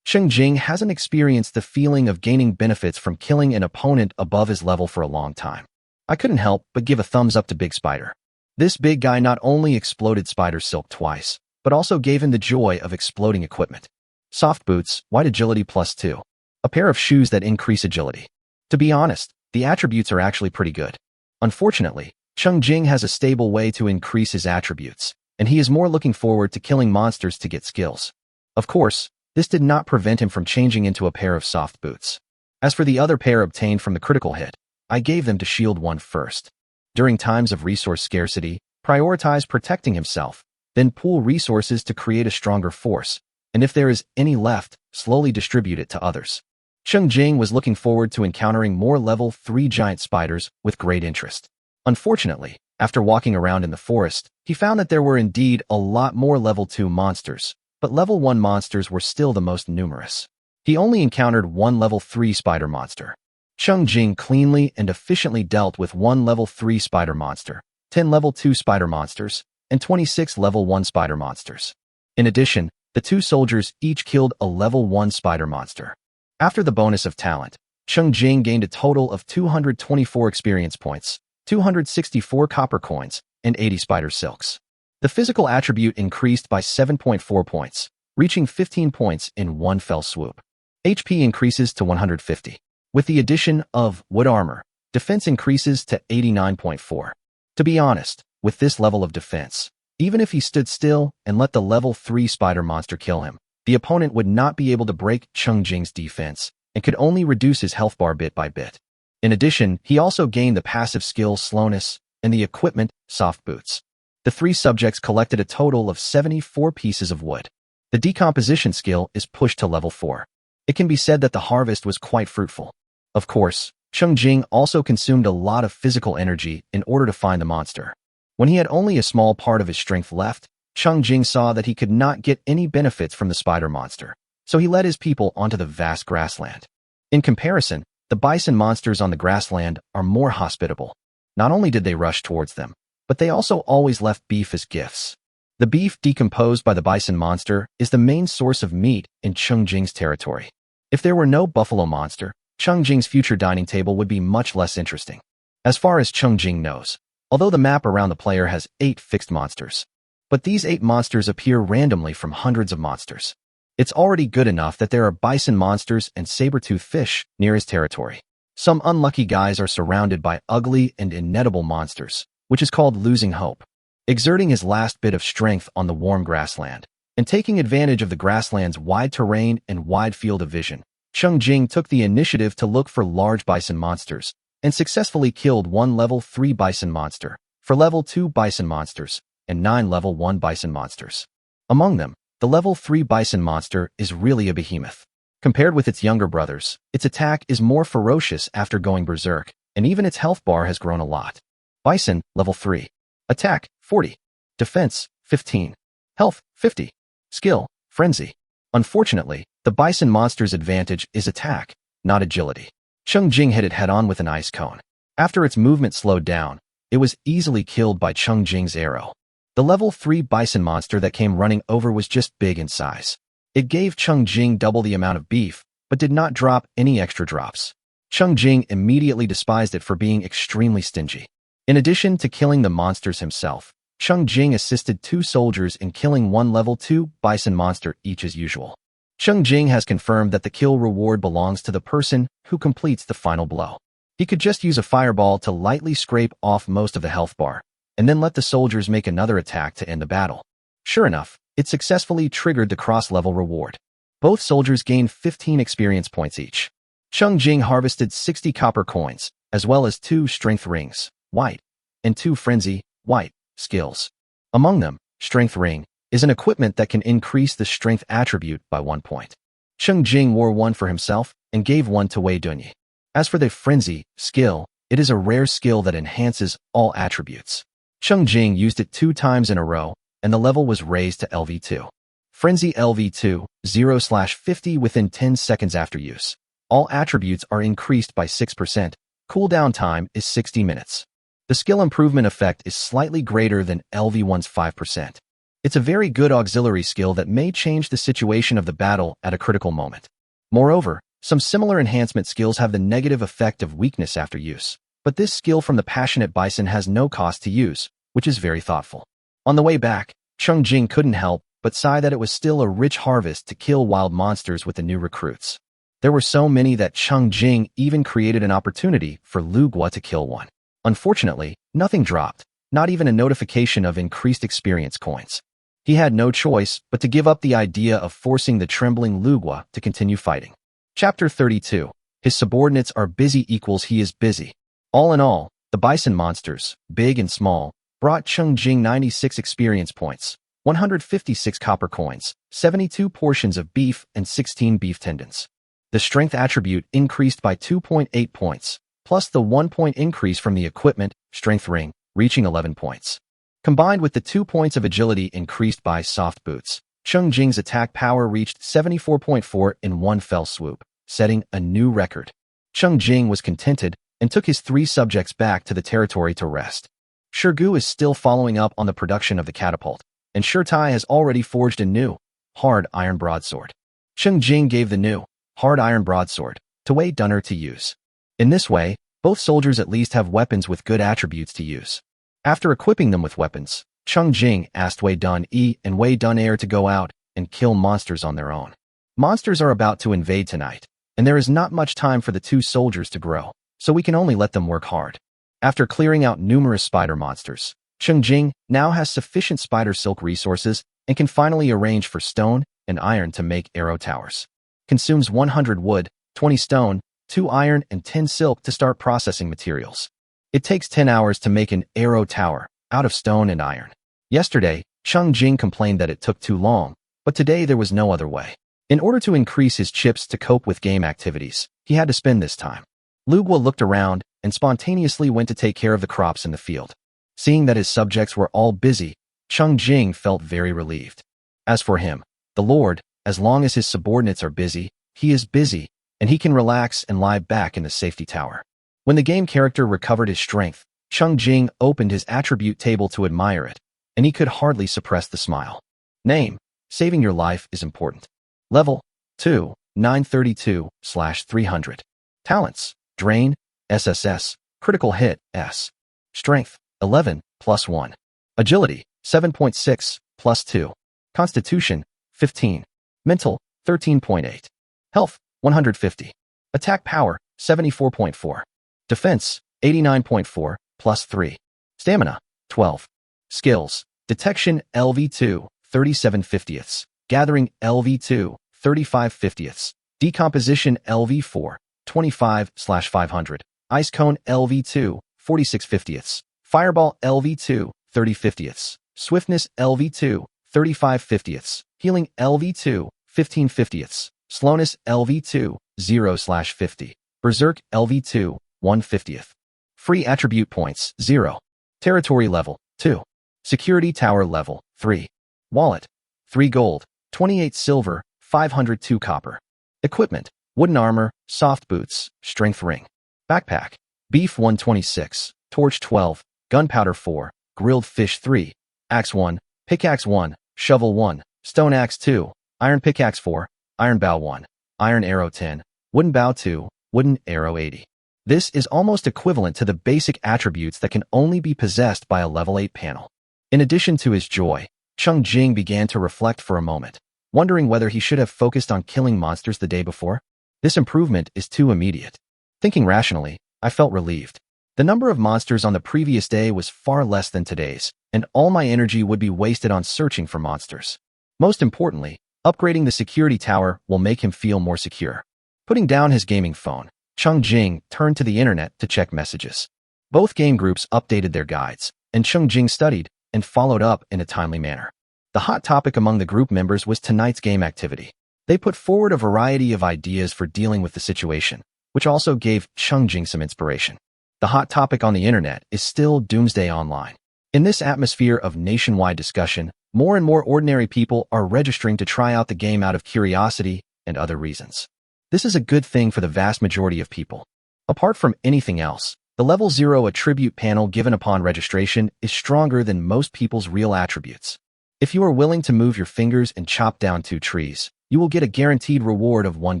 [SPEAKER 1] Cheng Jing hasn't experienced the feeling of gaining benefits from killing an opponent above his level for a long time. I couldn't help but give a thumbs up to Big Spider. This big guy not only exploded Spider Silk twice, but also gave him the joy of exploding equipment. Soft boots, white agility plus 2. A pair of shoes that increase agility. To be honest, the attributes are actually pretty good. Unfortunately, Cheng Jing has a stable way to increase his attributes, and he is more looking forward to killing monsters to get skills. Of course, this did not prevent him from changing into a pair of soft boots. As for the other pair obtained from the critical hit, I gave them to Shield 1 first. During times of resource scarcity, prioritize protecting himself, then pool resources to create a stronger force, and if there is any left, slowly distribute it to others. Cheng Jing was looking forward to encountering more level 3 giant spiders with great interest. Unfortunately, after walking around in the forest, he found that there were indeed a lot more level 2 monsters, but level 1 monsters were still the most numerous. He only encountered 1 level 3 spider monster. Cheng Jing cleanly and efficiently dealt with 1 level 3 spider monster, 10 level 2 spider monsters, and 26 level 1 spider monsters. In addition, the 2 soldiers each killed a level 1 spider monster. After the bonus of talent, Cheng Jing gained a total of 224 experience points, 264 copper coins, and 80 spider silks. The physical attribute increased by 7.4 points, reaching 15 points in one fell swoop. HP increases to 150. With the addition of wood armor, defense increases to 89.4. To be honest, with this level of defense, even if he stood still and let the level 3 spider monster kill him, the opponent would not be able to break Cheng Jing's defense and could only reduce his health bar bit by bit. In addition, he also gained the passive skill slowness and the equipment soft boots. The 3 subjects collected a total of 74 pieces of wood. The decomposition skill is pushed to level 4. It can be said that the harvest was quite fruitful. Of course, Cheng Jing also consumed a lot of physical energy in order to find the monster. When he had only a small part of his strength left, Cheng Jing saw that he could not get any benefits from the spider monster, so he led his people onto the vast grassland. In comparison, the bison monsters on the grassland are more hospitable. Not only did they rush towards them, but they also always left beef as gifts. The beef decomposed by the bison monster is the main source of meat in Cheng Jing's territory. If there were no buffalo monster, Cheng Jing's future dining table would be much less interesting. As far as Cheng Jing knows, although the map around the player has 8 fixed monsters, but these 8 monsters appear randomly from hundreds of monsters. It's already good enough that there are bison monsters and saber-toothed fish near his territory. Some unlucky guys are surrounded by ugly and inedible monsters, which is called losing hope. Exerting his last bit of strength on the warm grassland, and taking advantage of the grassland's wide terrain and wide field of vision, Cheng Jing took the initiative to look for large bison monsters, and successfully killed 1 level 3 bison monster, for level 2 bison monsters, and 9 level 1 bison monsters. Among them, the level 3 bison monster is really a behemoth. Compared with its younger brothers, its attack is more ferocious after going berserk, and even its health bar has grown a lot. Bison, level 3. Attack, 40. Defense, 15. Health, 50. Skill, Frenzy. Unfortunately, The bison monster's advantage is attack, not agility. Cheng Jing hit it head-on with an ice cone. After its movement slowed down, it was easily killed by Cheng Jing's arrow. The level 3 bison monster that came running over was just big in size. It gave Cheng Jing double the amount of beef, but did not drop any extra drops. Cheng Jing immediately despised it for being extremely stingy. In addition to killing the monsters himself, Cheng Jing assisted 2 soldiers in killing 1 level 2 bison monster each as usual. Cheng Jing has confirmed that the kill reward belongs to the person who completes the final blow. He could just use a fireball to lightly scrape off most of the health bar, and then let the soldiers make another attack to end the battle. Sure enough, it successfully triggered the cross-level reward. Both soldiers gained 15 experience points each. Cheng Jing harvested 60 copper coins, as well as 2 strength rings, white, and 2 frenzy, white, skills. Among them, strength ring is an equipment that can increase the strength attribute by 1 point. Cheng Jing wore one for himself and gave one to Wei Dunyi. As for the frenzy skill, it is a rare skill that enhances all attributes. Cheng Jing used it 2 times in a row, and the level was raised to LV2. Frenzy LV2, 0/50 within 10 seconds after use. All attributes are increased by 6%. Cooldown time is 60 minutes. The skill improvement effect is slightly greater than LV1's 5%. It's a very good auxiliary skill that may change the situation of the battle at a critical moment. Moreover, some similar enhancement skills have the negative effect of weakness after use, but this skill from the passionate bison has no cost to use, which is very thoughtful. On the way back, Cheng Jing couldn't help but sigh that it was still a rich harvest to kill wild monsters with the new recruits. There were so many that Cheng Jing even created an opportunity for Lu Guo to kill one. Unfortunately, nothing dropped, not even a notification of increased experience coins. He had no choice but to give up the idea of forcing the trembling Lu Guo to continue fighting. Chapter 32. His subordinates are busy equals he is busy. All in all, the bison monsters, big and small, brought Cheng Jing 96 experience points, 156 copper coins, 72 portions of beef, and 16 beef tendons. The strength attribute increased by 2.8 points, plus the 1 point increase from the equipment, strength ring, reaching 11 points. Combined with the 2 points of agility increased by soft boots, Cheng Jing's attack power reached 74.4 in one fell swoop, setting a new record. Cheng Jing was contented and took his 3 subjects back to the territory to rest. Shirgu is still following up on the production of the catapult, and Shirtai has already forged a new, hard iron broadsword. Cheng Jing gave the new, hard iron broadsword to Wei Dunner to use. In this way, both soldiers at least have weapons with good attributes to use. After equipping them with weapons, Cheng Jing asked Wei Dunyi and Wei Dun'er to go out and kill monsters on their own. Monsters are about to invade tonight, and there is not much time for the 2 soldiers to grow, so we can only let them work hard. After clearing out numerous spider monsters, Cheng Jing now has sufficient spider silk resources and can finally arrange for stone and iron to make arrow towers. Consumes 100 wood, 20 stone, 2 iron, and 10 silk to start processing materials. It takes 10 hours to make an arrow tower out of stone and iron. Yesterday, Cheng Jing complained that it took too long, but today there was no other way. In order to increase his chips to cope with game activities, he had to spend this time. Lu Guo looked around and spontaneously went to take care of the crops in the field. Seeing that his subjects were all busy, Cheng Jing felt very relieved. As for him, the Lord, as long as his subordinates are busy, he is busy, and he can relax and lie back in the safety tower. When the game character recovered his strength, Cheng Jing opened his attribute table to admire it, and he could hardly suppress the smile. Name: saving your life is important. Level: 2, 932/300. Talents: Drain, SSS, Critical Hit, S. Strength: 11, +1. Agility: 7.6, +2. Constitution: 15. Mental: 13.8. Health: 150. Attack power: 74.4. Defense: 89.4, +3. Stamina: 12. Skills: Detection LV2, 37/50. Gathering LV2, 35/50. Decomposition LV4, 25/500. Ice Cone LV2, 46/50. Fireball LV2, 30/50. Swiftness LV2, 35/50. Healing LV2, 15/50. Slowness LV2, 0/50. Berserk LV2, 1/50. Free attribute points, 0. Territory level, 2. Security tower level, 3. Wallet, 3 gold, 28 silver, 502 copper. Equipment: wooden armor, soft boots, strength ring. Backpack: beef 126, torch 12, gunpowder 4, grilled fish 3, axe 1, pickaxe 1, shovel 1, stone axe 2, iron pickaxe 4, iron bow 1, iron arrow 10, wooden bow 2, wooden arrow 80. This is almost equivalent to the basic attributes that can only be possessed by a level 8 panel. In addition to his joy, Cheng Jing began to reflect for a moment, wondering whether he should have focused on killing monsters the day before. This improvement is too immediate. Thinking rationally, I felt relieved. The number of monsters on the previous day was far less than today's, and all my energy would be wasted on searching for monsters. Most importantly, upgrading the security tower will make him feel more secure. Putting down his gaming phone, Cheng Jing turned to the internet to check messages. Both game groups updated their guides, and Cheng Jing studied and followed up in a timely manner. The hot topic among the group members was tonight's game activity. They put forward a variety of ideas for dealing with the situation, which also gave Cheng Jing some inspiration. The hot topic on the internet is still Doomsday Online. In this atmosphere of nationwide discussion, more and more ordinary people are registering to try out the game out of curiosity and other reasons. This is a good thing for the vast majority of people. Apart from anything else, the level 0 attribute panel given upon registration is stronger than most people's real attributes. If you are willing to move your fingers and chop down 2 trees, you will get a guaranteed reward of 1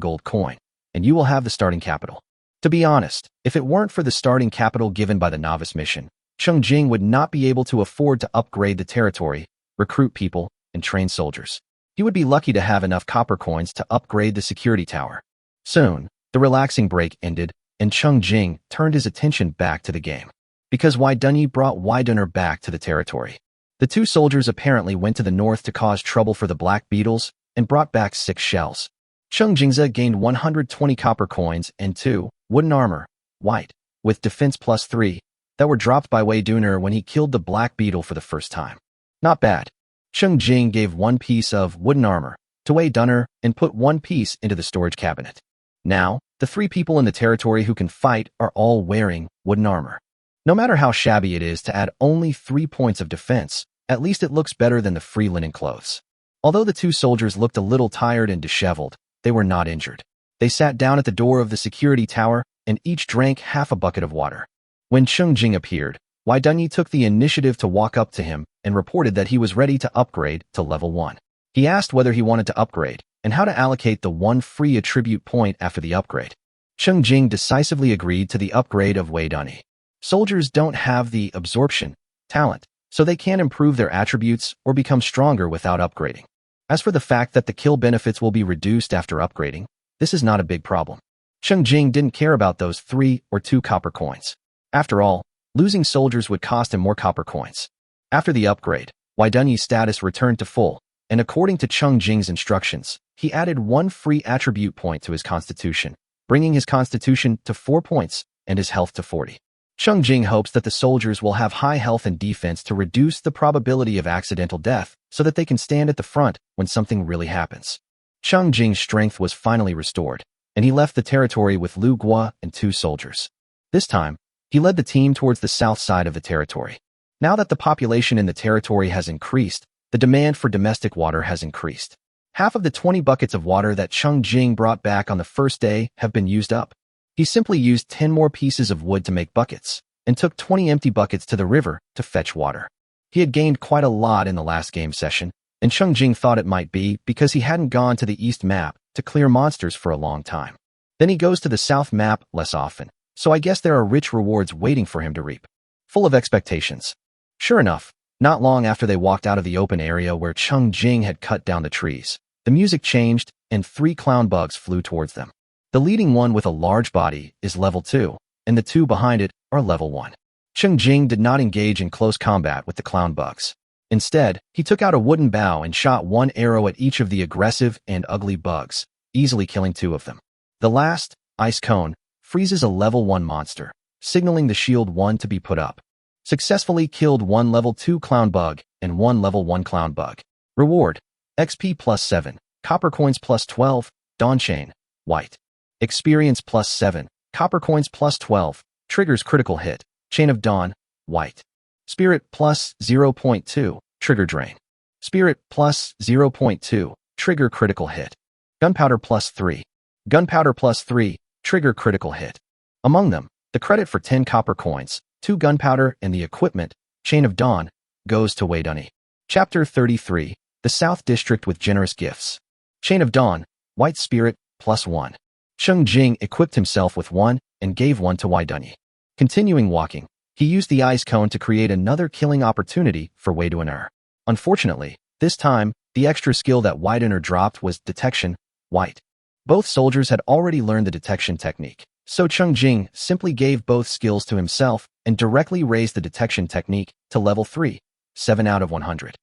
[SPEAKER 1] gold coin, and you will have the starting capital. To be honest, if it weren't for the starting capital given by the novice mission, Cheng Jing would not be able to afford to upgrade the territory, recruit people, and train soldiers. He would be lucky to have enough copper coins to upgrade the security tower. Soon, the relaxing break ended, and Cheng Jing turned his attention back to the game. Because Wai Dunyi brought Wai Dunner back to the territory. The 2 soldiers apparently went to the north to cause trouble for the black beetles and brought back 6 shells. Cheng Jingza gained 120 copper coins and 2 wooden armor, white, with defense +3, that were dropped by Wei Dunner when he killed the black beetle for the first time. Not bad. Cheng Jing gave 1 piece of wooden armor to Wei Dunner and put 1 piece into the storage cabinet. Now, the 3 people in the territory who can fight are all wearing wooden armor. No matter how shabby it is to add only 3 points of defense, at least it looks better than the free linen clothes. Although the 2 soldiers looked a little tired and disheveled, they were not injured. They sat down at the door of the security tower and each drank half a bucket of water. When Cheng Jing appeared, Wai Dunyi took the initiative to walk up to him and reported that he was ready to upgrade to level 1. He asked whether he wanted to upgrade and how to allocate the 1 free attribute point after the upgrade. Cheng Jing decisively agreed to the upgrade of Wei Dunyi. Soldiers don't have the absorption talent, so they can't improve their attributes or become stronger without upgrading. As for the fact that the kill benefits will be reduced after upgrading, this is not a big problem. Cheng Jing didn't care about those 3 or 2 copper coins. After all, losing soldiers would cost him more copper coins. After the upgrade, Wai Dunyi's status returned to full, and according to Cheng Jing's instructions, he added 1 free attribute point to his constitution, bringing his constitution to 4 points and his health to 40. Cheng Jing hopes that the soldiers will have high health and defense to reduce the probability of accidental death so that they can stand at the front when something really happens. Cheng Jing's strength was finally restored, and he left the territory with Lu Gua and 2 soldiers. This time, he led the team towards the south side of the territory. Now that the population in the territory has increased, the demand for domestic water has increased. Half of the 20 buckets of water that Cheng Jing brought back on the first day have been used up. He simply used 10 more pieces of wood to make buckets, and took 20 empty buckets to the river to fetch water. He had gained quite a lot in the last game session, and Cheng Jing thought it might be because he hadn't gone to the east map to clear monsters for a long time. Then he goes to the south map less often, so I guess there are rich rewards waiting for him to reap. Full of expectations. Sure enough, not long after they walked out of the open area where Cheng Jing had cut down the trees, the music changed and 3 clown bugs flew towards them. The leading one with a large body is level 2, and the 2 behind it are level 1. Cheng Jing did not engage in close combat with the clown bugs. Instead, he took out a wooden bow and shot 1 arrow at each of the aggressive and ugly bugs, easily killing 2 of them. The last, Ice Cone, freezes a level 1 monster, signaling the shield 1 to be put up. Successfully killed 1 level 2 clown bug and 1 level 1 clown bug. Reward: XP +7, copper coins +12, Dawn Chain, white. Experience +7, copper coins +12, triggers critical hit, Chain of Dawn, white. Spirit +0.2, trigger drain. Spirit +0.2, trigger critical hit. Gunpowder plus 3. Gunpowder plus 3, trigger critical hit. Among them, the credit for 10 copper coins, 2 gunpowder, and the equipment, Chain of Dawn, goes to Wei Dunny. Chapter 33, The South District with Generous Gifts. Chain of Dawn, White Spirit, plus 1. Cheng Jing equipped himself with 1 and gave 1 to Wei Dunny. Continuing walking, he used the ice cone to create another killing opportunity for Wei Dunner. Unfortunately, this time, the extra skill that Wei Dunner dropped was Detection, White. Both soldiers had already learned the detection technique, so Cheng Jing simply gave both skills to himself and directly raised the detection technique to level 3, 7 out of 100.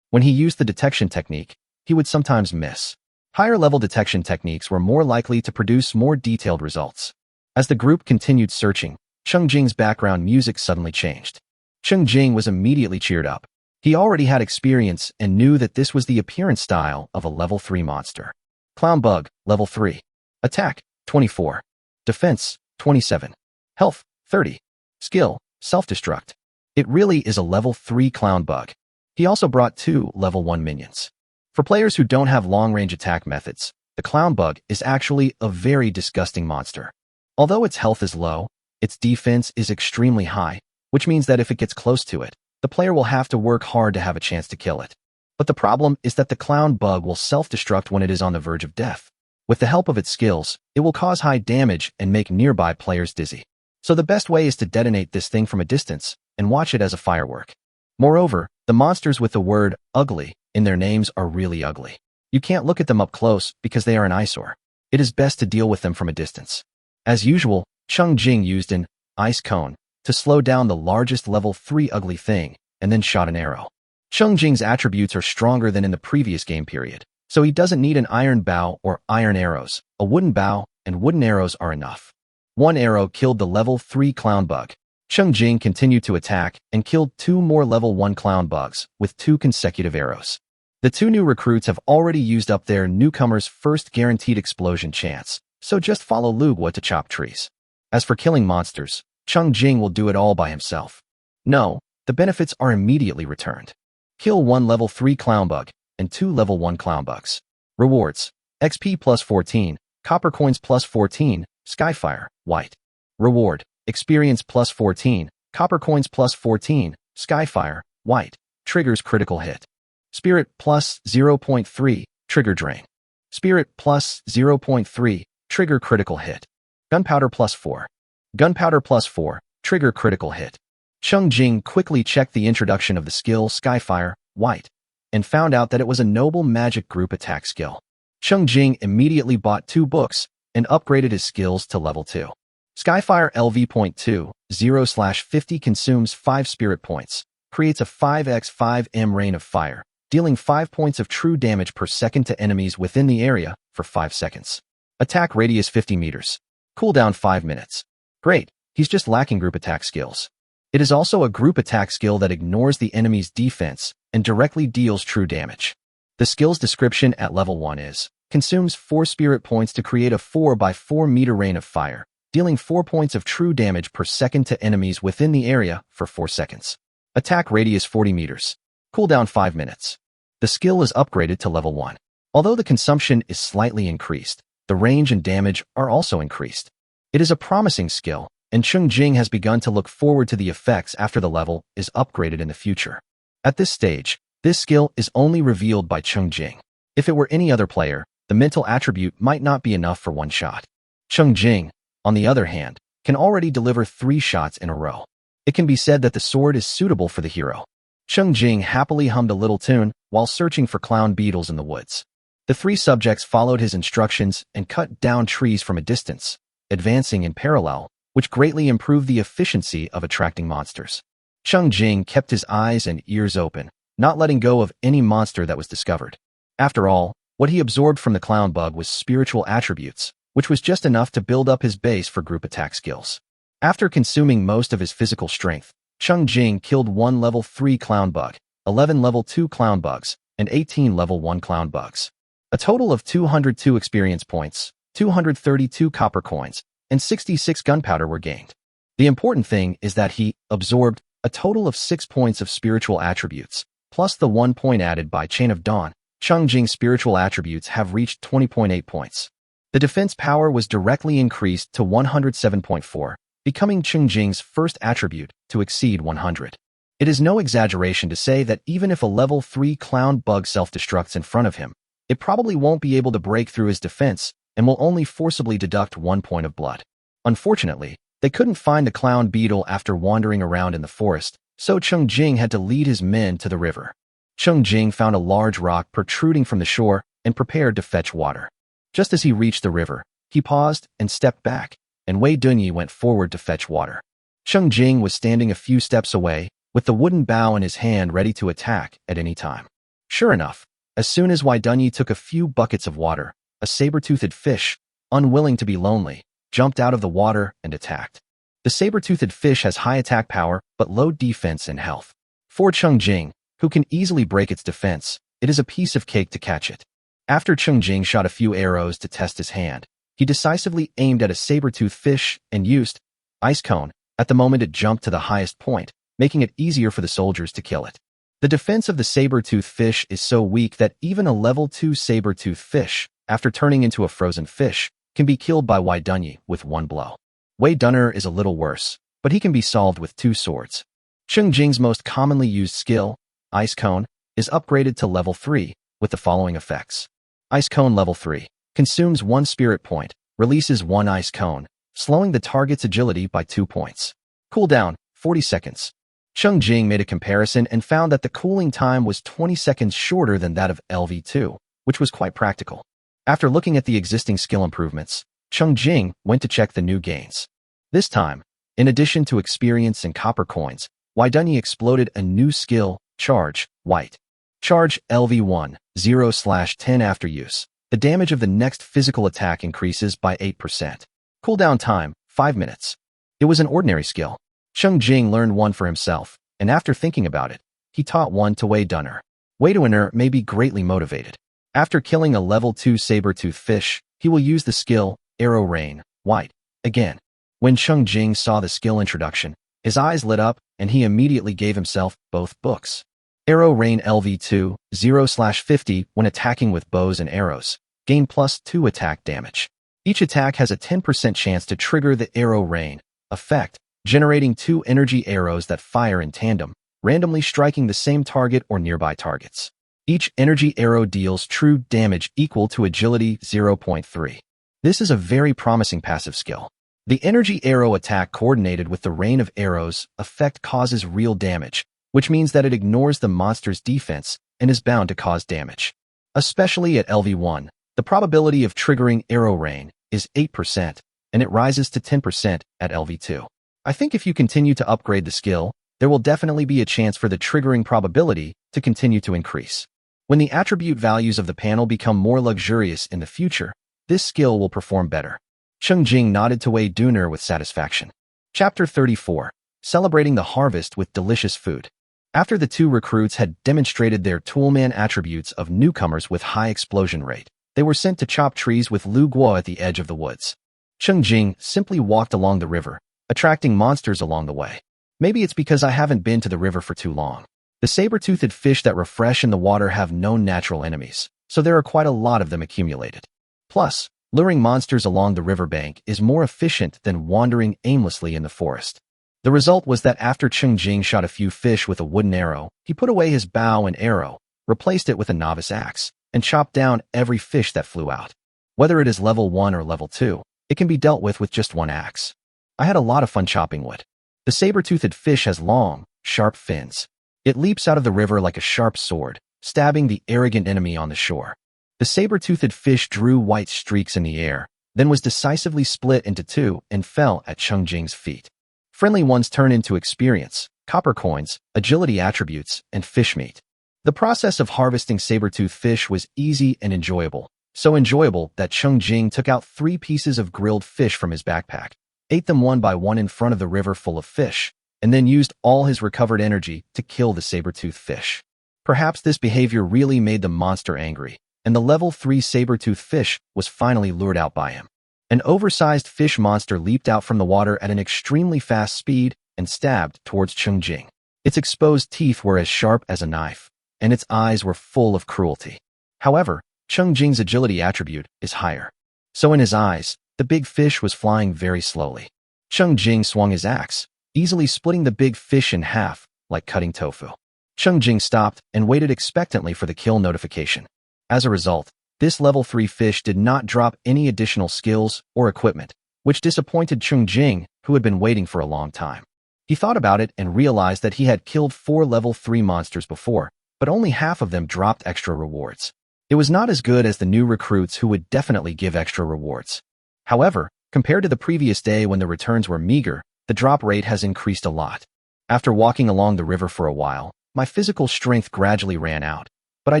[SPEAKER 1] When he used the detection technique, he would sometimes miss. Higher-level detection techniques were more likely to produce more detailed results. As the group continued searching, Cheng Jing's background music suddenly changed. Cheng Jing was immediately cheered up. He already had experience and knew that this was the appearance style of a level 3 monster. Clown Bug, level 3. Attack, 24. Defense, 27. Health, 30. Skill, Self-Destruct. It really is a level 3 Clown Bug. He also brought 2 level 1 minions. For players who don't have long-range attack methods, the Clown Bug is actually a very disgusting monster. Although its health is low, its defense is extremely high, which means that if it gets close to it, the player will have to work hard to have a chance to kill it. But the problem is that the Clown Bug will self-destruct when it is on the verge of death. With the help of its skills, it will cause high damage and make nearby players dizzy. So the best way is to detonate this thing from a distance and watch it as a firework. Moreover, the monsters with the word ugly in their names are really ugly. You can't look at them up close because they are an eyesore. It is best to deal with them from a distance. As usual, Cheng Jing used an ice cone to slow down the largest level 3 ugly thing and then shot an arrow. Cheng Jing's attributes are stronger than in the previous game period, so he doesn't need an iron bow or iron arrows. A wooden bow and wooden arrows are enough. 1 arrow killed the level 3 Clown Bug. Cheng Jing continued to attack and killed 2 more level 1 Clown Bugs with 2 consecutive arrows. The 2 new recruits have already used up their newcomer's first guaranteed explosion chance, so just follow Lugua to chop trees. As for killing monsters, Cheng Jing will do it all by himself. No, the benefits are immediately returned. Kill 1 level 3 Clown Bug and 2 level 1 Clown Bugs. Rewards: XP plus 14, Copper Coins plus 14, Skyfire, White. Reward: Experience plus 14, Copper Coins plus 14, Skyfire, White. Triggers critical hit. Spirit plus 0.3, Trigger Drain. Spirit plus 0.3, Trigger critical hit. Gunpowder plus 4. Gunpowder plus 4, Trigger critical hit. Cheng Jing quickly checked the introduction of the skill Skyfire, White, and found out that it was a noble magic group attack skill. Cheng Jing immediately bought 2 books and upgraded his skills to level 2. Skyfire LV.2, 0/50 consumes 5 spirit points, creates a 5x5m rain of fire, dealing 5 points of true damage per second to enemies within the area for 5 seconds. Attack radius 50 meters. Cooldown 5 minutes. Great, he's just lacking group attack skills. It is also a group attack skill that ignores the enemy's defense and directly deals true damage. The skill's description at level 1 is, consumes 4 spirit points to create a 4x4 meter rain of fire, dealing 4 points of true damage per second to enemies within the area for 4 seconds. Attack radius 40 meters. Cooldown 5 minutes. The skill is upgraded to level 1. Although the consumption is slightly increased, the range and damage are also increased. It is a promising skill, and Cheng Jing has begun to look forward to the effects after the level is upgraded in the future. At this stage, this skill is only revealed by Cheng Jing. If it were any other player, the mental attribute might not be enough for 1 shot. Cheng Jing, on the other hand, can already deliver 3 shots in a row. It can be said that the sword is suitable for the hero. Cheng Jing happily hummed a little tune while searching for clown beetles in the woods. The 3 subjects followed his instructions and cut down trees from a distance, advancing in parallel, which greatly improved the efficiency of attracting monsters. Cheng Jing kept his eyes and ears open, not letting go of any monster that was discovered. After all, what he absorbed from the Clown Bug was spiritual attributes, which was just enough to build up his base for group attack skills. After consuming most of his physical strength, Cheng Jing killed 1 level 3 Clown Bug, 11 level 2 Clown Bugs, and 18 level 1 Clown Bugs. A total of 202 experience points, 232 copper coins, and 66 gunpowder were gained. The important thing is that he absorbed a total of 6 points of spiritual attributes, plus the 1 point added by Chain of Dawn, Cheng Jing's spiritual attributes have reached 20.8 points. The defense power was directly increased to 107.4, becoming Cheng Jing's first attribute to exceed 100. It is no exaggeration to say that even if a level 3 clown bug self-destructs in front of him, it probably won't be able to break through his defense and will only forcibly deduct 1 point of blood. Unfortunately, they couldn't find the clown beetle after wandering around in the forest, so Cheng Jing had to lead his men to the river. Cheng Jing found a large rock protruding from the shore and prepared to fetch water. Just as he reached the river, he paused and stepped back, and Wei Dunyi went forward to fetch water. Cheng Jing was standing a few steps away, with the wooden bow in his hand ready to attack at any time. Sure enough, as soon as Wei Dunyi took a few buckets of water, a saber-toothed fish, unwilling to be lonely, jumped out of the water and attacked. The saber-toothed fish has high attack power but low defense and health. For Cheng Jing, who can easily break its defense, it is a piece of cake to catch it. After Cheng Jing shot a few arrows to test his hand, he decisively aimed at a saber-toothed fish and used Ice Cone. At the moment it jumped to the highest point, making it easier for the soldiers to kill it. The defense of the saber-toothed fish is so weak that even a level 2 saber-toothed fish, after turning into a frozen fish, can be killed by Wei Dunyi with one blow. Wei Dunner is a little worse, but he can be solved with 2 swords. Cheng Jing's most commonly used skill, Ice Cone, is upgraded to level 3 with the following effects. Ice Cone level 3 consumes 1 spirit point, releases 1 ice cone, slowing the target's agility by 2 points. Cooldown, 40 seconds. Cheng Jing made a comparison and found that the cooling time was 20 seconds shorter than that of LV2, which was quite practical. After looking at the existing skill improvements, Cheng Jing went to check the new gains. This time, in addition to experience and copper coins, Wei Dunyi exploded a new skill, Charge, White. Charge LV1, 0/10 after use. The damage of the next physical attack increases by 8%. Cooldown time, 5 minutes. It was an ordinary skill. Cheng Jing learned one for himself, and after thinking about it, he taught one to Wei Dunner. Wei Dunner may be greatly motivated. After killing a level 2 saber-toothed fish, he will use the skill, Arrow Rain, White, again. When Cheng Jing saw the skill introduction, his eyes lit up and he immediately gave himself both books. Arrow Rain LV2, 0/50 when attacking with bows and arrows, gain +2 attack damage. Each attack has a 10% chance to trigger the Arrow Rain effect, generating 2 energy arrows that fire in tandem, randomly striking the same target or nearby targets. Each energy arrow deals true damage equal to agility 0.3. This is a very promising passive skill. The energy arrow attack coordinated with the rain of arrows effect causes real damage, which means that it ignores the monster's defense and is bound to cause damage. Especially at LV1, the probability of triggering Arrow Rain is 8%, and it rises to 10% at LV2. I think if you continue to upgrade the skill, there will definitely be a chance for the triggering probability to continue to increase. When the attribute values of the panel become more luxurious in the future, this skill will perform better. Cheng Jing nodded to Wei Dunner with satisfaction. Chapter 34. Celebrating the harvest with delicious food. After the 2 recruits had demonstrated their toolman attributes of newcomers with high explosion rate, they were sent to chop trees with Lu Guo at the edge of the woods. Cheng Jing simply walked along the river, attracting monsters along the way. Maybe it's because I haven't been to the river for too long. The saber-toothed fish that refresh in the water have no natural enemies, so there are quite a lot of them accumulated. Plus, luring monsters along the riverbank is more efficient than wandering aimlessly in the forest. The result was that after Cheng Jing shot a few fish with a wooden arrow, he put away his bow and arrow, replaced it with a novice axe, and chopped down every fish that flew out. Whether it is level 1 or level 2, it can be dealt with just one axe. I had a lot of fun chopping wood. The saber-toothed fish has long, sharp fins. It leaps out of the river like a sharp sword, stabbing the arrogant enemy on the shore. The saber-toothed fish drew white streaks in the air, then was decisively split into 2 and fell at Cheng Jing's feet. Friendly ones turn into experience, copper coins, agility attributes, and fish meat. The process of harvesting saber-toothed fish was easy and enjoyable, so enjoyable that Cheng Jing took out 3 pieces of grilled fish from his backpack, ate them one by one in front of the river full of fish, and then used all his recovered energy to kill the saber-toothed fish. Perhaps this behavior really made the monster angry, and the level 3 saber-toothed fish was finally lured out by him. An oversized fish monster leaped out from the water at an extremely fast speed and stabbed towards Cheng Jing. Its exposed teeth were as sharp as a knife, and its eyes were full of cruelty. However, Cheng Jing's agility attribute is higher. So in his eyes, the big fish was flying very slowly. Cheng Jing swung his axe, easily splitting the big fish in half, like cutting tofu. Cheng Jing stopped and waited expectantly for the kill notification. As a result, this level 3 fish did not drop any additional skills or equipment, which disappointed Cheng Jing, who had been waiting for a long time. He thought about it and realized that he had killed 4 level 3 monsters before, but only half of them dropped extra rewards. It was not as good as the new recruits who would definitely give extra rewards. However, compared to the previous day when the returns were meager, the drop rate has increased a lot. After walking along the river for a while, my physical strength gradually ran out, but I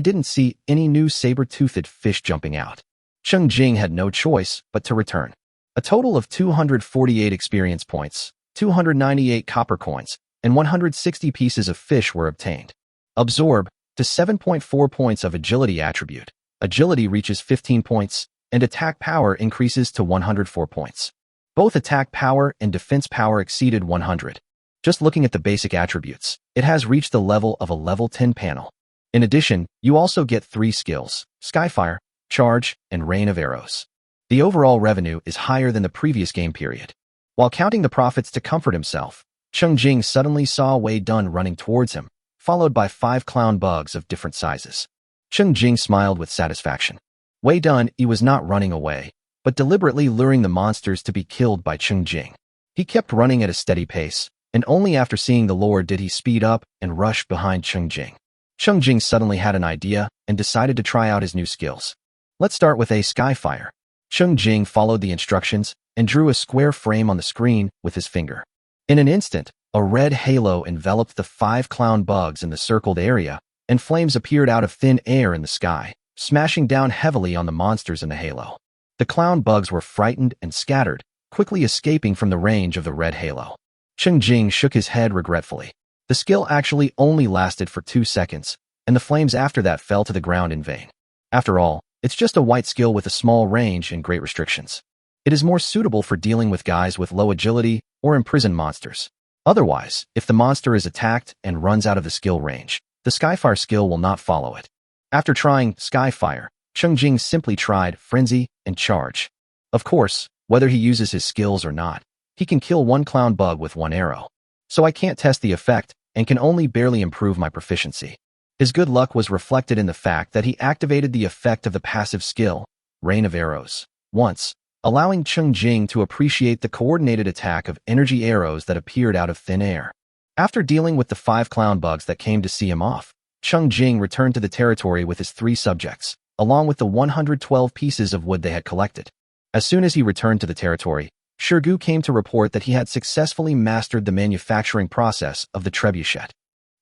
[SPEAKER 1] didn't see any new saber-toothed fish jumping out. Cheng Jing had no choice but to return. A total of 248 experience points, 298 copper coins, and 160 pieces of fish were obtained. Absorb to 7.4 points of agility attribute. Agility reaches 15 points, and attack power increases to 104 points. Both attack power and defense power exceeded 100. Just looking at the basic attributes, it has reached the level of a level 10 panel. In addition, you also get 3 skills: Skyfire, Charge, and Rain of Arrows. The overall revenue is higher than the previous game period. While counting the profits to comfort himself, Cheng Jing suddenly saw Wei Dun running towards him, followed by 5 clown bugs of different sizes. Cheng Jing smiled with satisfaction. Wei Dun, he was not running away, but deliberately luring the monsters to be killed by Cheng Jing. He kept running at a steady pace, and only after seeing the lord did he speed up and rush behind Cheng Jing. Cheng Jing suddenly had an idea and decided to try out his new skills. Let's start with a Skyfire. Cheng Jing followed the instructions and drew a square frame on the screen with his finger. In an instant, a red halo enveloped the 5 clown bugs in the circled area, and flames appeared out of thin air in the sky, smashing down heavily on the monsters in the halo. The clown bugs were frightened and scattered, quickly escaping from the range of the red halo. Cheng Jing shook his head regretfully. The skill actually only lasted for 2 seconds, and the flames after that fell to the ground in vain. After all, it's just a white skill with a small range and great restrictions. It is more suitable for dealing with guys with low agility or imprisoned monsters. Otherwise, if the monster is attacked and runs out of the skill range, the Skyfire skill will not follow it. After trying Skyfire, Cheng Jing simply tried Frenzy and Charge. Of course, whether he uses his skills or not, he can kill 1 clown bug with 1 arrow. So I can't test the effect and can only barely improve my proficiency. His good luck was reflected in the fact that he activated the effect of the passive skill, Rain of Arrows, once, allowing Cheng Jing to appreciate the coordinated attack of energy arrows that appeared out of thin air. After dealing with the 5 clown bugs that came to see him off, Cheng Jing returned to the territory with his 3 subjects, along with the 112 pieces of wood they had collected. As soon as he returned to the territory, Shirgu came to report that he had successfully mastered the manufacturing process of the trebuchet.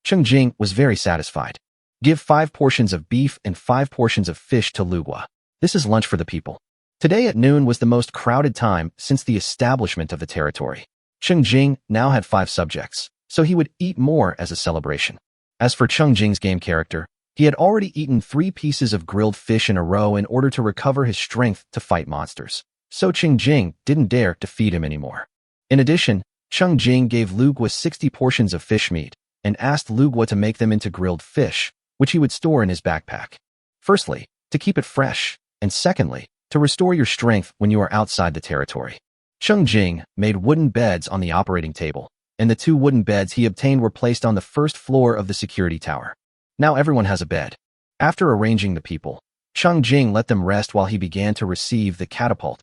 [SPEAKER 1] Cheng Jing was very satisfied. Give 5 portions of beef and 5 portions of fish to Lugua. This is lunch for the people. Today at noon was the most crowded time since the establishment of the territory. Cheng Jing now had 5 subjects, so he would eat more as a celebration. As for Cheng Jing's game character, he had already eaten 3 pieces of grilled fish in a row in order to recover his strength to fight monsters. So Cheng Jing didn't dare to feed him anymore. In addition, Cheng Jing gave Lugua 60 portions of fish meat and asked Lugua to make them into grilled fish, which he would store in his backpack. Firstly, to keep it fresh, and secondly, to restore your strength when you are outside the territory. Cheng Jing made wooden beds on the operating table, and the 2 wooden beds he obtained were placed on the first floor of the security tower. Now everyone has a bed. After arranging the people, Cheng Jing let them rest while he began to receive the catapult.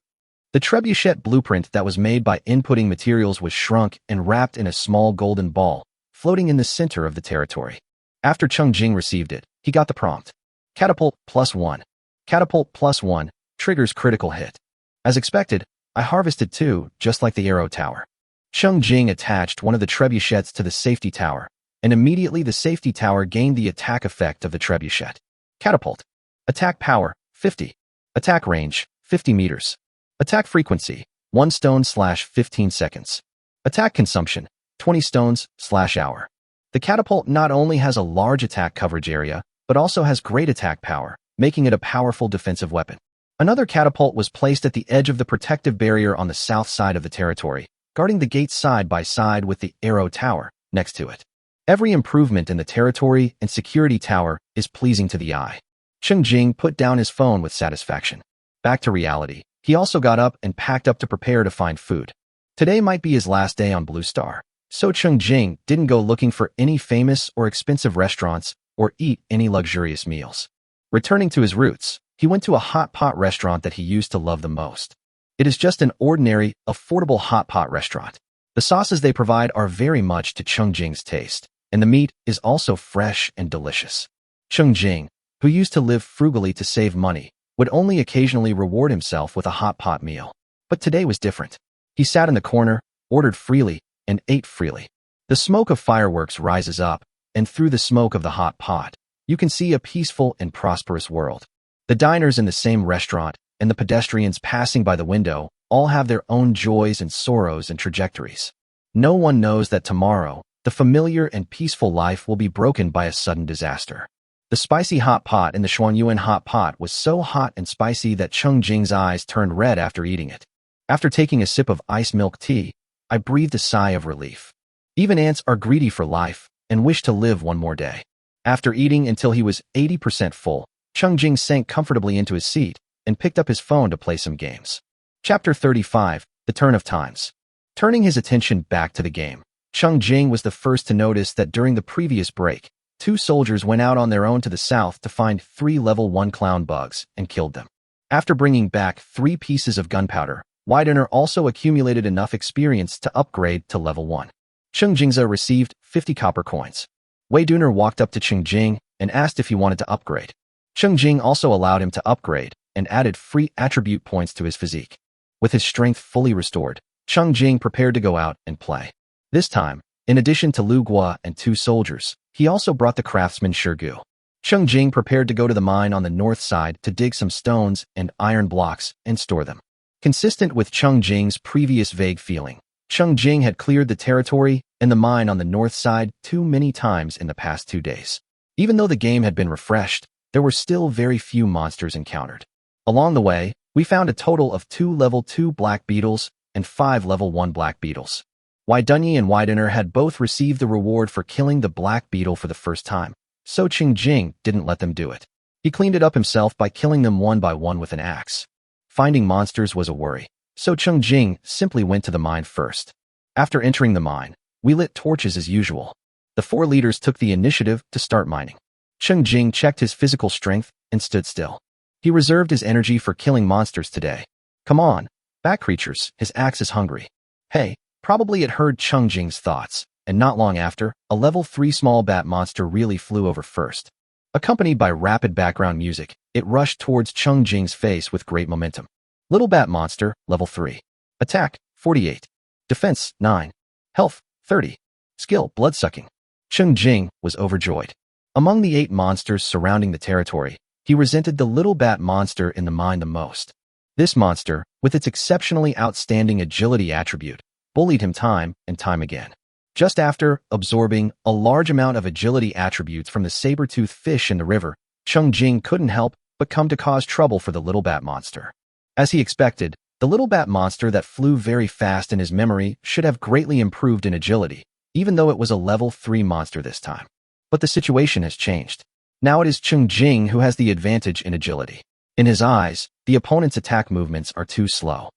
[SPEAKER 1] The trebuchet blueprint that was made by inputting materials was shrunk and wrapped in a small golden ball, floating in the center of the territory. After Cheng Jing received it, he got the prompt. Catapult +1. Catapult +1 triggers critical hit. As expected, I harvested 2, just like the arrow tower. Cheng Jing attached one of the trebuchets to the safety tower, and immediately the safety tower gained the attack effect of the trebuchet. Catapult. Attack power, 50. Attack range, 50 meters. Attack frequency, 1 stone/15 seconds. Attack consumption, 20 stones/hour. The catapult not only has a large attack coverage area, but also has great attack power, making it a powerful defensive weapon. Another catapult was placed at the edge of the protective barrier on the south side of the territory, guarding the gate side by side with the arrow tower next to it. Every improvement in the territory and security tower is pleasing to the eye. Cheng Jing put down his phone with satisfaction. Back to reality, he also got up and packed up to prepare to find food. Today might be his last day on Blue Star, so Cheng Jing didn't go looking for any famous or expensive restaurants or eat any luxurious meals. Returning to his roots, he went to a hot pot restaurant that he used to love the most. It is just an ordinary, affordable hot pot restaurant. The sauces they provide are very much to Cheng Jing's taste, and the meat is also fresh and delicious. Cheng Jing, who used to live frugally to save money, would only occasionally reward himself with a hot pot meal. But today was different. He sat in the corner, ordered freely, and ate freely. The smoke of fireworks rises up, and through the smoke of the hot pot, you can see a peaceful and prosperous world. The diners in the same restaurant and the pedestrians passing by the window all have their own joys and sorrows and trajectories. No one knows that tomorrow, the familiar and peaceful life will be broken by a sudden disaster. The spicy hot pot in the Xuanyuan hot pot was so hot and spicy that Cheng Jing's eyes turned red after eating it. After taking a sip of iced milk tea, I breathed a sigh of relief. Even ants are greedy for life and wish to live one more day. After eating until he was 80% full, Cheng Jing sank comfortably into his seat and picked up his phone to play some games. Chapter 35, The Turn of Times. Turning his attention back to the game, Cheng Jing was the first to notice that during the previous break, 2 soldiers went out on their own to the south to find 3 level 1 clown bugs and killed them. After bringing back 3 pieces of gunpowder, Widener also accumulated enough experience to upgrade to level 1. Cheng Jingza received 50 copper coins. Widener walked up to Cheng Jing and asked if he wanted to upgrade. Cheng Jing also allowed him to upgrade and added free attribute points to his physique. With his strength fully restored, Cheng Jing prepared to go out and play. This time, in addition to Lu Gua and 2 soldiers, he also brought the craftsman Shirgu. Cheng Jing prepared to go to the mine on the north side to dig some stones and iron blocks and store them. Consistent with Cheng Jing's previous vague feeling, Cheng Jing had cleared the territory and the mine on the north side too many times in the past 2 days. Even though the game had been refreshed, there were still very few monsters encountered. Along the way, we found a total of 2 level 2 black beetles and 5 level 1 black beetles. Dunyi and Widener had both received the reward for killing the black beetle for the first time, so Cheng Jing didn't let them do it. He cleaned it up himself by killing them one by one with an axe. Finding monsters was a worry, so Cheng Jing simply went to the mine first. After entering the mine, we lit torches as usual. The 4 leaders took the initiative to start mining. Cheng Jing checked his physical strength and stood still. He reserved his energy for killing monsters today. Come on, bat creatures, his axe is hungry. Hey, probably it heard Cheng Jing's thoughts, and not long after, a level 3 small bat monster really flew over first. Accompanied by rapid background music, it rushed towards Cheng Jing's face with great momentum. Little bat monster, level 3. Attack, 48. Defense, 9. Health, 30. Skill, bloodsucking. Cheng Jing was overjoyed. Among the 8 monsters surrounding the territory, he resented the little bat monster in the mine the most. This monster, with its exceptionally outstanding agility attribute, bullied him time and time again. Just after absorbing a large amount of agility attributes from the saber-toothed fish in the river, Cheng Jing couldn't help but come to cause trouble for the little bat monster. As he expected, the little bat monster that flew very fast in his memory should have greatly improved in agility, even though it was a level 3 monster this time. But the situation has changed. Now it is Cheng Jing who has the advantage in agility. In his eyes, the opponent's attack movements are too slow.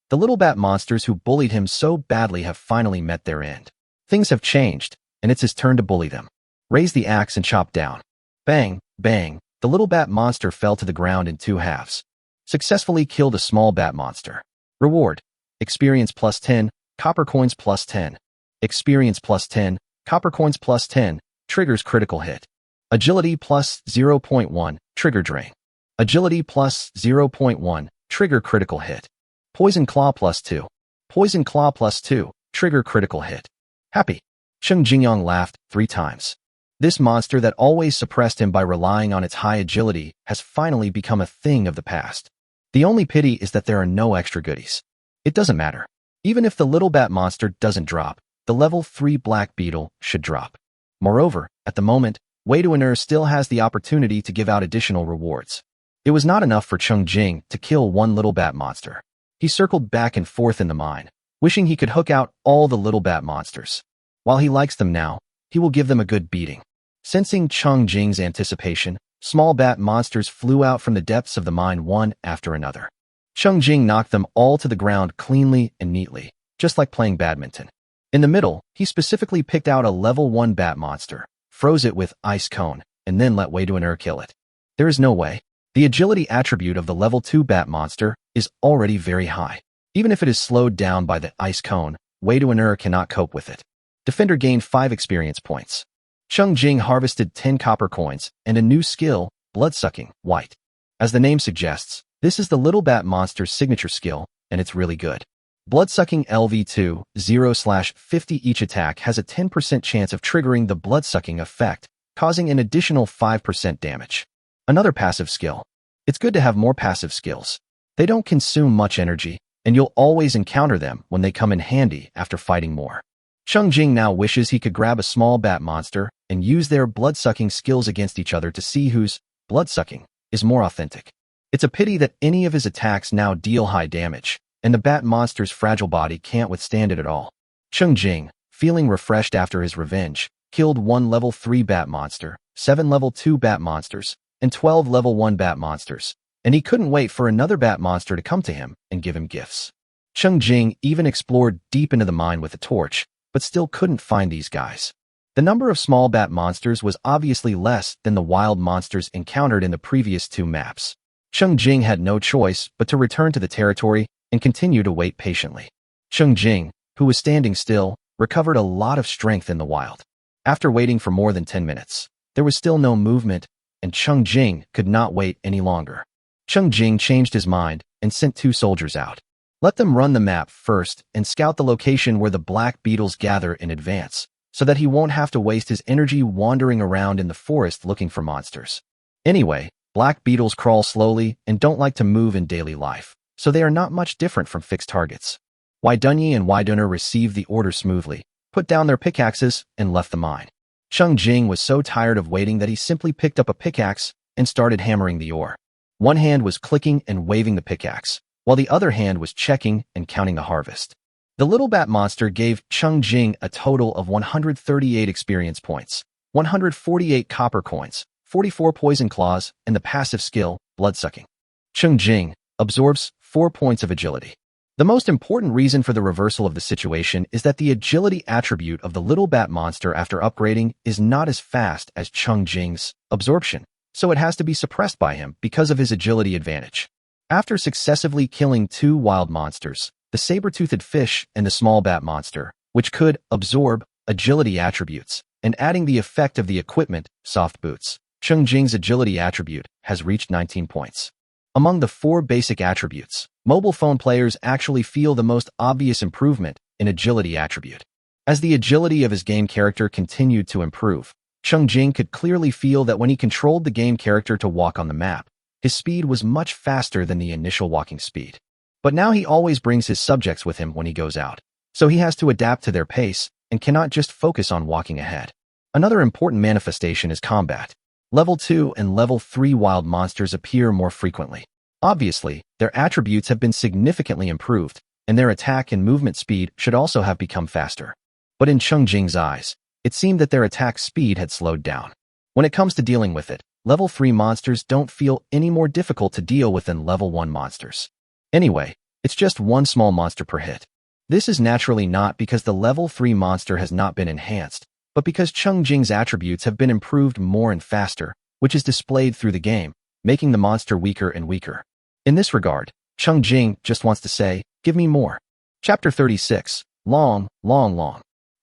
[SPEAKER 1] The little bat monsters who bullied him so badly have finally met their end. Things have changed, and it's his turn to bully them. Raise the axe and chop down. Bang, bang, the little bat monster fell to the ground in 2 halves. Successfully killed a small bat monster. Reward: experience plus 10, copper coins plus 10. Experience plus 10, copper coins plus 10, triggers critical hit. Agility plus 0.1, trigger drain. Agility plus 0.1, trigger critical hit. Poison claw plus 2. Poison claw plus 2, trigger critical hit. Happy. Cheng Jingyang laughed 3 times. This monster that always suppressed him by relying on its high agility has finally become a thing of the past. The only pity is that there are no extra goodies. It doesn't matter. Even if the little bat monster doesn't drop, the level 3 black beetle should drop. Moreover, at the moment, Widener still has the opportunity to give out additional rewards. It was not enough for Cheng Jing to kill 1 little bat monster. He circled back and forth in the mine, wishing he could hook out all the little bat monsters. While he likes them now, he will give them a good beating. Sensing Cheng Jing's anticipation, Small bat monsters flew out from the depths of the mine one after another. Cheng Jing knocked them all to the ground cleanly and neatly, just like playing badminton. In the middle, he specifically picked out a level 1 bat monster, froze it with ice cone, and then let Wei Duaner kill it. There is no way. The agility attribute of the level 2 bat monster is already very high. Even if it is slowed down by the ice cone, Wei Duaner cannot cope with it. Defender gained 5 experience points. Cheng Jing harvested 10 copper coins and a new skill, blood-sucking, white. As the name suggests, this is the little bat monster's signature skill, and it's really good. Blood-sucking LV2, 0/50 each attack has a 10% chance of triggering the blood-sucking effect, causing an additional 5% damage. Another passive skill. It's good to have more passive skills. They don't consume much energy, and you'll always encounter them when they come in handy after fighting more. Cheng Jing now wishes he could grab a small bat monster and use their blood-sucking skills against each other to see whose blood-sucking is more authentic. It's a pity that any of his attacks now deal high damage, and the bat monster's fragile body can't withstand it at all. Cheng Jing, feeling refreshed after his revenge, killed 1 level 3 bat monster, 7 level 2 bat monsters, and 12 level 1 bat monsters, and he couldn't wait for another bat monster to come to him and give him gifts. Cheng Jing even explored deep into the mine with a torch, but still couldn't find these guys. The number of small bat monsters was obviously less than the wild monsters encountered in the previous 2 maps. Cheng Jing had no choice but to return to the territory and continue to wait patiently. Cheng Jing, who was standing still, recovered a lot of strength in the wild. After waiting for more than 10 minutes, there was still no movement, and Cheng Jing could not wait any longer. Cheng Jing changed his mind and sent 2 soldiers out. Let them run the map first and scout the location where the black beetles gather in advance, so that he won't have to waste his energy wandering around in the forest looking for monsters. Anyway, black beetles crawl slowly and don't like to move in daily life, so they are not much different from fixed targets. Wei Dunyi and Wei Duaner received the order smoothly, put down their pickaxes, and left the mine. Cheng Jing was so tired of waiting that he simply picked up a pickaxe and started hammering the ore. One hand was clicking and waving the pickaxe, while the other hand was checking and counting the harvest. The little bat monster gave Cheng Jing a total of 138 experience points, 148 copper coins, 44 poison claws, and the passive skill, blood-sucking. Cheng Jing absorbs 4 points of agility. The most important reason for the reversal of the situation is that the agility attribute of the little bat monster after upgrading is not as fast as Cheng Jing's absorption, so it has to be suppressed by him because of his agility advantage. After successively killing 2 wild monsters, the saber-toothed fish and the small bat monster, which could absorb agility attributes, and adding the effect of the equipment, soft boots, Cheng Jing's agility attribute has reached 19 points. Among the 4 basic attributes, mobile phone players actually feel the most obvious improvement in agility attribute. As the agility of his game character continued to improve, Cheng Jing could clearly feel that when he controlled the game character to walk on the map, his speed was much faster than the initial walking speed. But now he always brings his subjects with him when he goes out, so he has to adapt to their pace and cannot just focus on walking ahead. Another important manifestation is combat. Level 2 and Level 3 wild monsters appear more frequently. Obviously, their attributes have been significantly improved, and their attack and movement speed should also have become faster. But in Cheng Jing's eyes, it seemed that their attack speed had slowed down. When it comes to dealing with it, Level 3 monsters don't feel any more difficult to deal with than Level 1 monsters. Anyway, it's just 1 small monster per hit. This is naturally not because the Level 3 monster has not been enhanced, but because Cheng Jing's attributes have been improved more and faster, which is displayed through the game, making the monster weaker and weaker. In this regard, Cheng Jing just wants to say, give me more. Chapter 36. Long.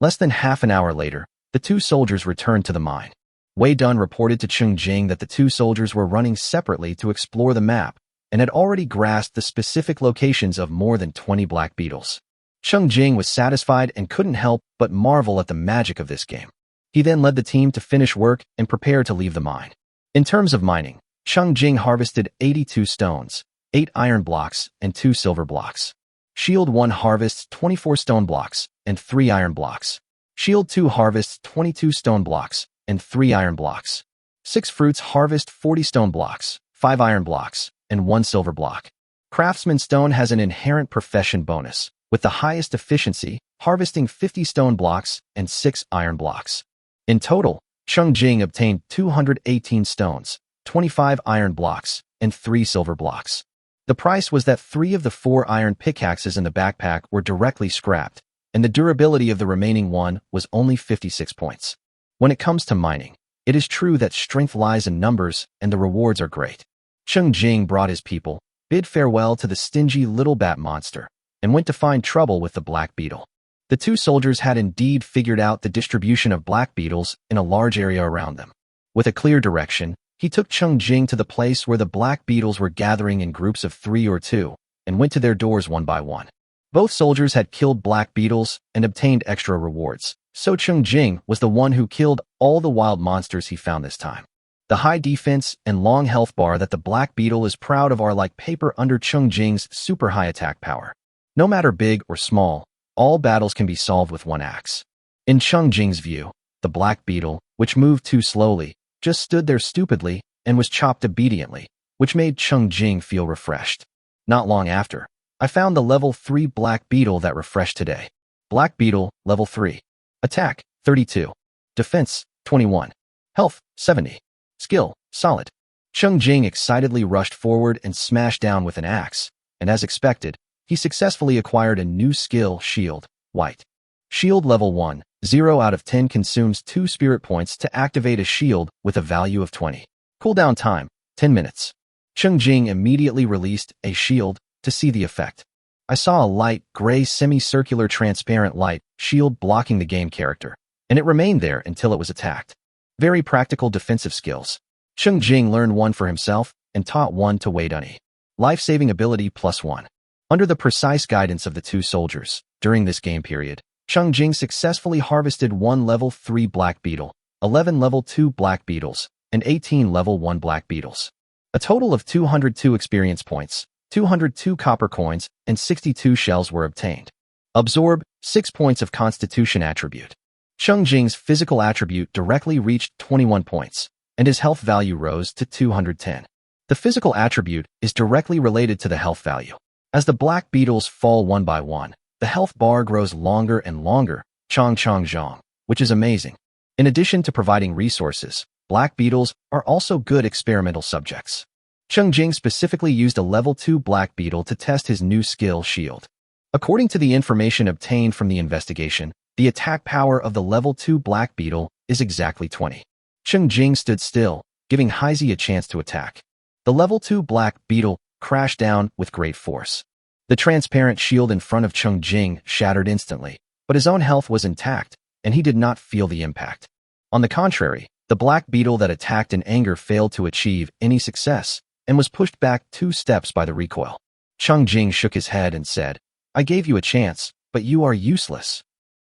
[SPEAKER 1] Less than half an hour later, the 2 soldiers returned to the mine. Wei Dun reported to Cheng Jing that the 2 soldiers were running separately to explore the map and had already grasped the specific locations of more than 20 black beetles. Cheng Jing was satisfied and couldn't help but marvel at the magic of this game. He then led the team to finish work and prepare to leave the mine. In terms of mining, Cheng Jing harvested 82 stones, 8 iron blocks, and 2 silver blocks. Shield 1 harvests 24 stone blocks and 3 iron blocks. Shield 2 harvests 22 stone blocks and 3 iron blocks. 6 fruits harvest 40 stone blocks, 5 iron blocks, and 1 silver block. Craftsman Stone has an inherent profession bonus, with the highest efficiency, harvesting 50 stone blocks and 6 iron blocks. In total, Cheng Jing obtained 218 stones, 25 iron blocks, and 3 silver blocks. The price was that 3 of the 4 iron pickaxes in the backpack were directly scrapped, and the durability of the remaining one was only 56 points. When it comes to mining, it is true that strength lies in numbers and the rewards are great. Cheng Jing brought his people, bid farewell to the stingy little bat monster, and went to find trouble with the black beetle. The 2 soldiers had indeed figured out the distribution of black beetles in a large area around them. With a clear direction, he took Cheng Jing to the place where the black beetles were gathering in groups of 3 or 2, and went to their doors one by one. Both soldiers had killed black beetles and obtained extra rewards, so Cheng Jing was the one who killed all the wild monsters he found this time. The high defense and long health bar that the black beetle is proud of are like paper under Cheng Jing's super high attack power. No matter big or small, all battles can be solved with one axe. In Cheng Jing's view, the black beetle, which moved too slowly, just stood there stupidly and was chopped obediently, which made Cheng Jing feel refreshed. Not long after, I found the level 3 black beetle that refreshed today. Black beetle, level 3. Attack, 32. Defense, 21. Health, 70. Skill, solid. Cheng Jing excitedly rushed forward and smashed down with an axe, and as expected, he successfully acquired a new skill, Shield, white. Shield level 1, 0 out of 10 consumes 2 spirit points to activate a shield with a value of 20. Cooldown time, 10 minutes. Cheng Jing immediately released a shield to see the effect. I saw a light, gray, semicircular transparent light shield blocking the game character, and it remained there until it was attacked. Very practical defensive skills. Cheng Jing learned one for himself and taught one to Wei Dunny. Life-saving ability +1. Under the precise guidance of the 2 soldiers, during this game period, Cheng Jing successfully harvested 1 level 3 black beetle, 11 level 2 black beetles, and 18 level 1 black beetles. A total of 202 experience points, 202 copper coins, and 62 shells were obtained. Absorb, 6 points of constitution attribute. Cheng Jing's physical attribute directly reached 21 points, and his health value rose to 210. The physical attribute is directly related to the health value. As the black beetles fall one by one, the health bar grows longer and longer, Chong Chong Zhong, which is amazing. In addition to providing resources, black beetles are also good experimental subjects. Cheng Jing specifically used a level 2 black beetle to test his new skill, Shield. According to the information obtained from the investigation, the attack power of the level 2 black beetle is exactly 20. Cheng Jing stood still, giving Heisei a chance to attack. The level 2 black beetle crashed down with great force. The transparent shield in front of Cheng Jing shattered instantly, but his own health was intact, and he did not feel the impact. On the contrary, the black beetle that attacked in anger failed to achieve any success, and was pushed back 2 steps by the recoil. Cheng Jing shook his head and said, "I gave you a chance, but you are useless.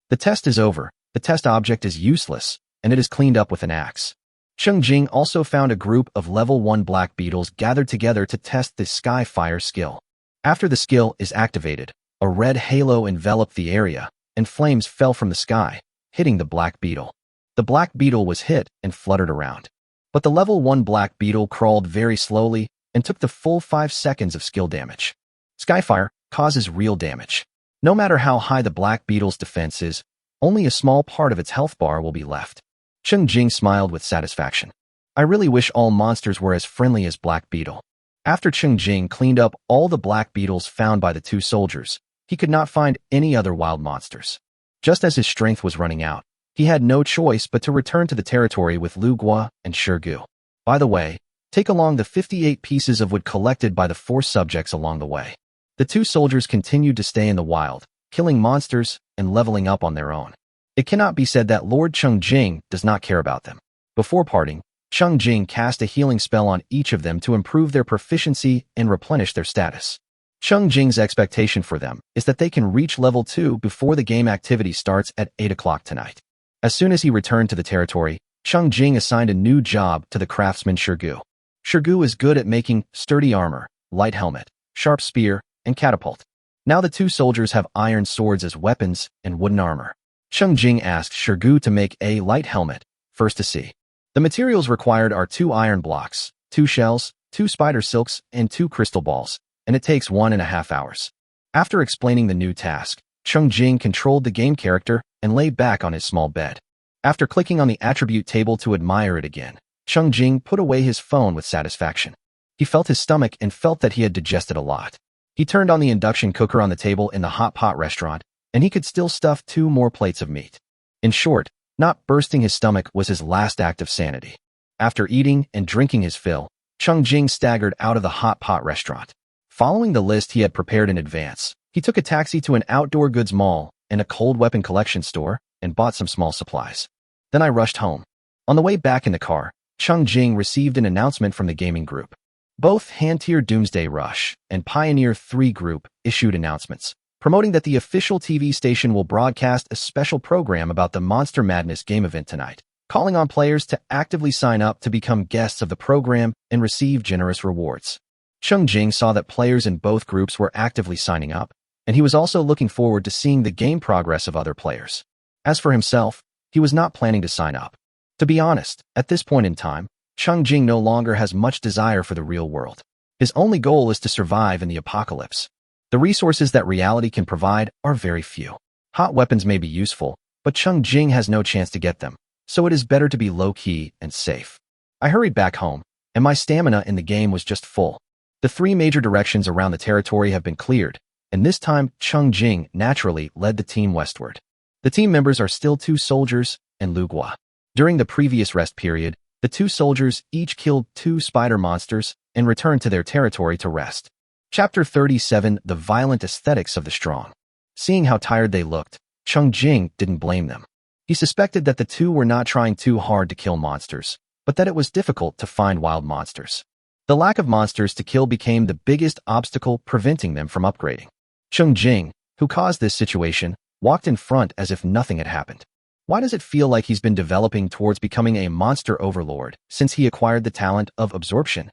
[SPEAKER 1] The test is over, the test object is useless, and it is cleaned up with an axe." Cheng Jing also found a group of level 1 black beetles gathered together to test the Sky Fire skill. After the skill is activated, a red halo enveloped the area, and flames fell from the sky, hitting the black beetle. The black beetle was hit and fluttered around. But the level 1 black beetle crawled very slowly and took the full 5 seconds of skill damage. Skyfire causes real damage. No matter how high the black beetle's defense is, only a small part of its health bar will be left. Cheng Jing smiled with satisfaction. I really wish all monsters were as friendly as black beetle. After Cheng Jing cleaned up all the black beetles found by the 2 soldiers, he could not find any other wild monsters. Just as his strength was running out, he had no choice but to return to the territory with Lu Gua and Shirgu. By the way, take along the 58 pieces of wood collected by the 4 subjects along the way. The 2 soldiers continued to stay in the wild, killing monsters and leveling up on their own. It cannot be said that Lord Cheng Jing does not care about them. Before parting, Cheng Jing cast a healing spell on each of them to improve their proficiency and replenish their status. Cheng Jing's expectation for them is that they can reach level 2 before the game activity starts at 8 o'clock tonight. As soon as he returned to the territory, Cheng Jing assigned a new job to the craftsman Shirgu. Shirgu is good at making sturdy armor, light helmet, sharp spear, and catapult. Now the 2 soldiers have iron swords as weapons and wooden armor. Cheng Jing asked Shirgu to make a light helmet, first to see. The materials required are 2 iron blocks, 2 shells, 2 spider silks, and 2 crystal balls, and it takes 1.5 hours. After explaining the new task, Cheng Jing controlled the game character and lay back on his small bed. After clicking on the attribute table to admire it again, Cheng Jing put away his phone with satisfaction. He felt his stomach and felt that he had digested a lot. He turned on the induction cooker on the table in the hot pot restaurant, and he could still stuff 2 more plates of meat. In short, not bursting his stomach was his last act of sanity. After eating and drinking his fill, Cheng Jing staggered out of the hot pot restaurant. Following the list he had prepared in advance, he took a taxi to an outdoor goods mall and a cold weapon collection store and bought some small supplies. Then I rushed home. On the way back in the car, Cheng Jing received an announcement from the gaming group. Both Hand-Tier Doomsday Rush and Pioneer 3 Group issued announcements, promoting that the official TV station will broadcast a special program about the Monster Madness game event tonight, calling on players to actively sign up to become guests of the program and receive generous rewards. Cheng Jing saw that players in both groups were actively signing up, and he was also looking forward to seeing the game progress of other players. As for himself, he was not planning to sign up. To be honest, at this point in time, Cheng Jing no longer has much desire for the real world. His only goal is to survive in the apocalypse. The resources that reality can provide are very few. Hot weapons may be useful, but Cheng Jing has no chance to get them, so it is better to be low-key and safe. I hurried back home, and my stamina in the game was just full. The 3 major directions around the territory have been cleared, and this time Cheng Jing naturally led the team westward. The team members are still 2 soldiers and Lu Gua. During the previous rest period, the 2 soldiers each killed 2 spider monsters and returned to their territory to rest. Chapter 37: The Violent Aesthetics of the Strong. Seeing how tired they looked, Cheng Jing didn't blame them. He suspected that the 2 were not trying too hard to kill monsters, but that it was difficult to find wild monsters. The lack of monsters to kill became the biggest obstacle preventing them from upgrading. Cheng Jing, who caused this situation, walked in front as if nothing had happened. Why does it feel like he's been developing towards becoming a monster overlord since he acquired the talent of absorption?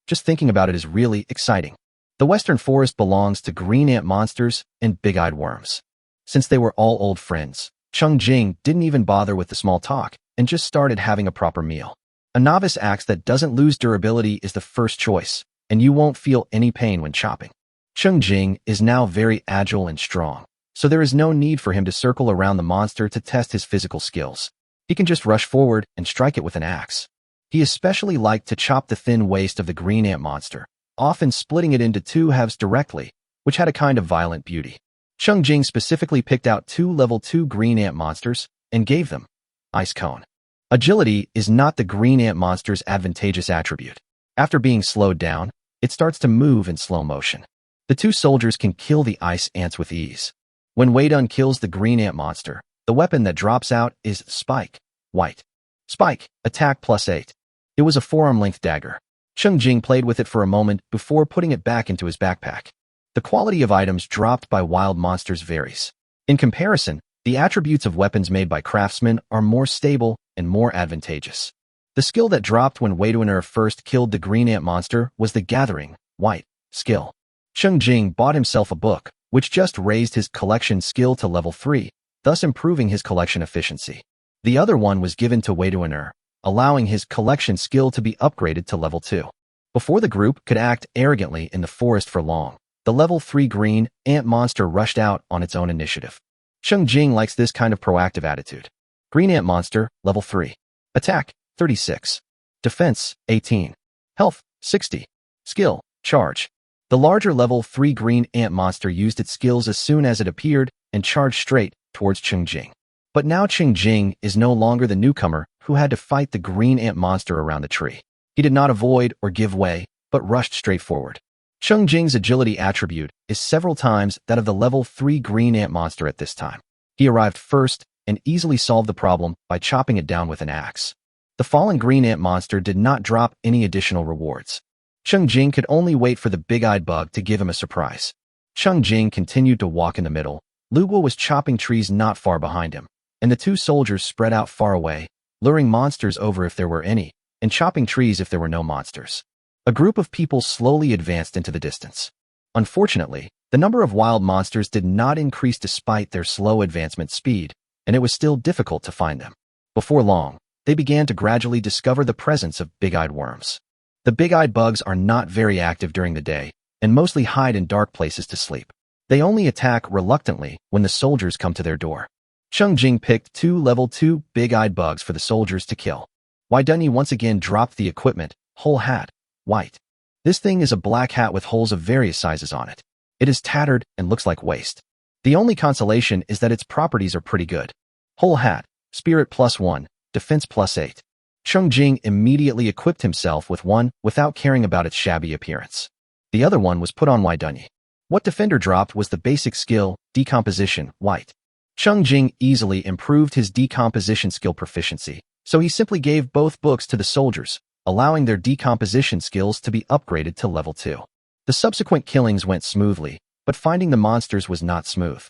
[SPEAKER 1] Just thinking about it is really exciting. The Western Forest belongs to green ant monsters and big-eyed worms. Since they were all old friends, Cheng Jing didn't even bother with the small talk and just started having a proper meal. A novice axe that doesn't lose durability is the first choice, and you won't feel any pain when chopping. Cheng Jing is now very agile and strong, so there is no need for him to circle around the monster to test his physical skills. He can just rush forward and strike it with an axe. He especially liked to chop the thin waist of the green ant monster, often splitting it into 2 halves directly, which had a kind of violent beauty. Cheng Jing specifically picked out 2 level 2 green ant monsters and gave them Ice Cone. Agility is not the green ant monster's advantageous attribute. After being slowed down, it starts to move in slow motion. The 2 soldiers can kill the ice ants with ease. When Wei Dun kills the green ant monster, the weapon that drops out is Spike, white. Spike, attack +8. It was a forearm-length dagger. Cheng Jing played with it for a moment before putting it back into his backpack. The quality of items dropped by wild monsters varies. In comparison, the attributes of weapons made by craftsmen are more stable and more advantageous. The skill that dropped when Wei Dun first killed the green ant monster was the Gathering, white, skill. Cheng Jing bought himself a book, which just raised his collection skill to level 3, thus improving his collection efficiency. The other one was given to Wei Dun, allowing his collection skill to be upgraded to level 2. Before the group could act arrogantly in the forest for long, the level 3 green ant monster rushed out on its own initiative. Cheng Jing likes this kind of proactive attitude. Green ant monster, level 3. Attack, 36. Defense, 18. Health, 60. Skill, charge. The larger level 3 green ant monster used its skills as soon as it appeared and charged straight towards Cheng Jing. But now Cheng Jing is no longer the newcomer who had to fight the green ant monster around the tree. He did not avoid or give way, but rushed straight forward. Cheng Jing's agility attribute is several times that of the level 3 green ant monster at this time. He arrived first and easily solved the problem by chopping it down with an axe. The fallen green ant monster did not drop any additional rewards. Cheng Jing could only wait for the big-eyed bug to give him a surprise. Cheng Jing continued to walk in the middle. Lu Gua was chopping trees not far behind him, and the 2 soldiers spread out far away, luring monsters over if there were any, and chopping trees if there were no monsters. A group of people slowly advanced into the distance. Unfortunately, the number of wild monsters did not increase despite their slow advancement speed, and it was still difficult to find them. Before long, they began to gradually discover the presence of big-eyed worms. The big-eyed bugs are not very active during the day, and mostly hide in dark places to sleep. They only attack reluctantly when the soldiers come to their door. Cheng Jing picked 2 level 2 big-eyed bugs for the soldiers to kill. Dunyi once again dropped the equipment, whole hat, white. This thing is a black hat with holes of various sizes on it. It is tattered and looks like waste. The only consolation is that its properties are pretty good. Whole hat, spirit +1, defense +8. Cheng Jing immediately equipped himself with one without caring about its shabby appearance. The other one was put on Dunyi. What Defender dropped was the basic skill, decomposition, white. Cheng Jing easily improved his decomposition skill proficiency, so he simply gave both books to the soldiers, allowing their decomposition skills to be upgraded to level 2. The subsequent killings went smoothly, but finding the monsters was not smooth.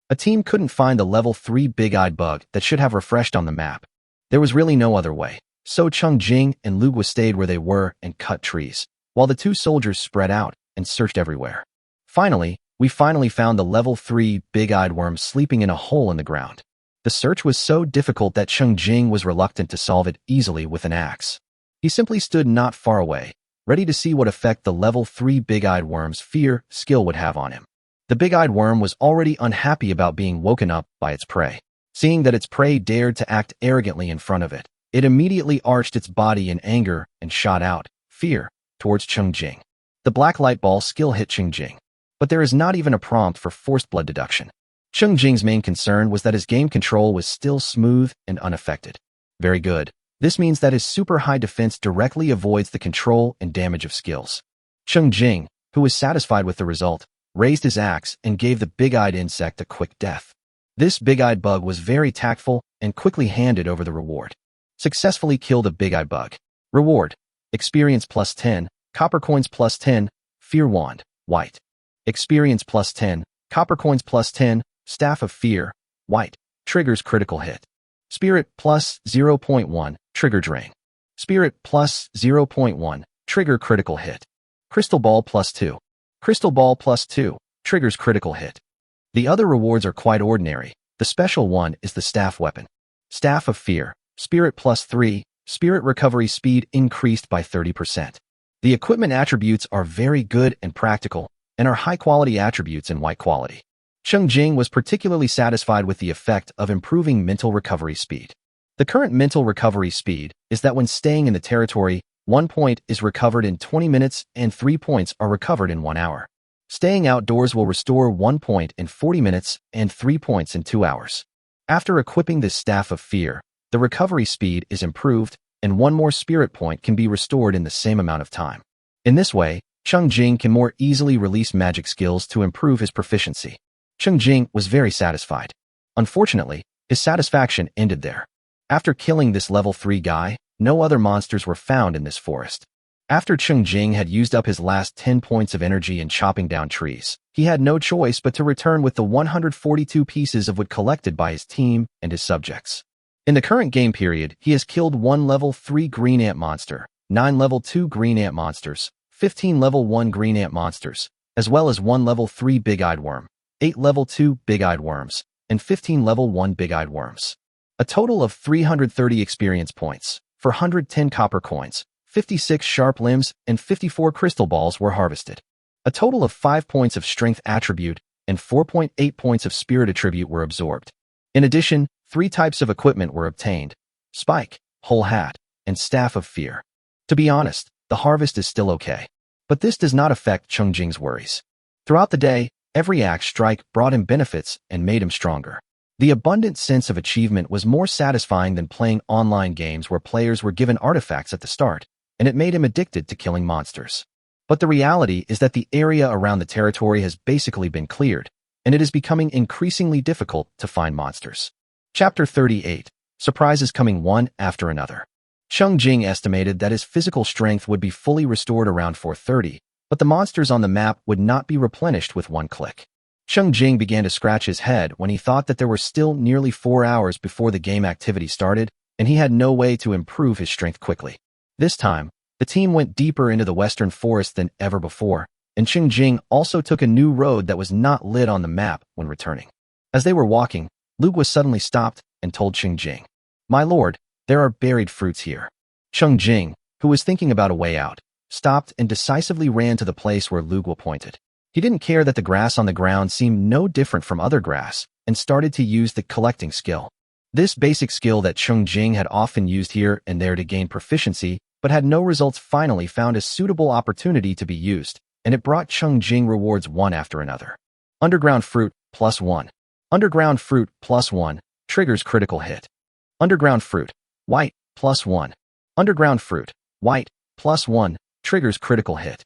[SPEAKER 1] A team couldn't find the level 3 big-eyed bug that should have refreshed on the map. There was really no other way, so Cheng Jing and Lu stayed where they were and cut trees, while the two soldiers spread out and searched everywhere. Finally, we found the level 3 big-eyed worm sleeping in a hole in the ground. The search was so difficult that Cheng Jing was reluctant to solve it easily with an axe. He simply stood not far away, ready to see what effect the level 3 big-eyed worm's fear skill would have on him. The big-eyed worm was already unhappy about being woken up by its prey. Seeing that its prey dared to act arrogantly in front of it, it immediately arched its body in anger and shot out, fear, towards Cheng Jing. The black light ball skill hit Cheng Jing, but there is not even a prompt for forced blood deduction. Cheng Jing's main concern was that his game control was still smooth and unaffected. Very good. This means that his super high defense directly avoids the control and damage of skills. Cheng Jing, who was satisfied with the result, raised his axe and gave the big-eyed insect a quick death. This big-eyed bug was very tactful and quickly handed over the reward. Successfully killed a big-eyed bug. Reward: experience +10, copper coins +10, fear wand, white. Experience +10, copper coins +10, staff of fear, white. Triggers critical hit. Spirit +0.1, trigger drain. Spirit +0.1, trigger critical hit. Crystal ball +2. Crystal ball +2, triggers critical hit. The other rewards are quite ordinary. The special one is the staff weapon. Staff of fear, spirit +3, spirit recovery speed increased by 30%. The equipment attributes are very good and practical, and are high-quality attributes in white quality. Cheng Jing was particularly satisfied with the effect of improving mental recovery speed. The current mental recovery speed is that when staying in the territory, 1 point is recovered in 20 minutes and 3 points are recovered in 1 hour. Staying outdoors will restore 1 point in 40 minutes and 3 points in 2 hours. After equipping this staff of fear, the recovery speed is improved, and 1 more spirit point can be restored in the same amount of time. In this way, Cheng Jing can more easily release magic skills to improve his proficiency. Cheng Jing was very satisfied. Unfortunately, his satisfaction ended there. After killing this level 3 guy, no other monsters were found in this forest. After Cheng Jing had used up his last 10 points of energy in chopping down trees, he had no choice but to return with the 142 pieces of wood collected by his team and his subjects. In the current game period, he has killed 1 level 3 green ant monster, 9 level 2 green ant monsters, 15 level 1 green ant monsters, as well as 1 level 3 big-eyed worm, 8 level 2 big-eyed worms, and 15 level 1 big-eyed worms. A total of 330 experience points, 410 copper coins, 56 sharp limbs, and 54 crystal balls were harvested. A total of 5 points of strength attribute and 4.8 points of spirit attribute were absorbed. In addition, 3 types of equipment were obtained: spike, whole hat, and staff of fear. To be honest, the harvest is still okay. But this does not affect Cheng Jing's worries. Throughout the day, every axe strike brought him benefits and made him stronger. The abundant sense of achievement was more satisfying than playing online games where players were given artifacts at the start, and it made him addicted to killing monsters. But the reality is that the area around the territory has basically been cleared, and it is becoming increasingly difficult to find monsters. Chapter 38. Surprises coming one after another. Cheng Jing estimated that his physical strength would be fully restored around 4:30, but the monsters on the map would not be replenished with 1 click. Cheng Jing began to scratch his head when he thought that there were still nearly 4 hours before the game activity started, and he had no way to improve his strength quickly. This time, the team went deeper into the western forest than ever before, and Cheng Jing also took a new road that was not lit on the map when returning. As they were walking, Luke was suddenly stopped and told Cheng Jing, "My lord, there are buried fruits here." Cheng Jing, who was thinking about a way out, stopped and decisively ran to the place where Luke pointed. He didn't care that the grass on the ground seemed no different from other grass, and started to use the collecting skill. This basic skill that Cheng Jing had often used here and there to gain proficiency, but had no results, finally found a suitable opportunity to be used, and it brought Cheng Jing rewards one after another. Underground Fruit, +1. Underground Fruit, +1, triggers critical hit. Underground Fruit, White, +1. Underground Fruit, White, +1, triggers critical hit.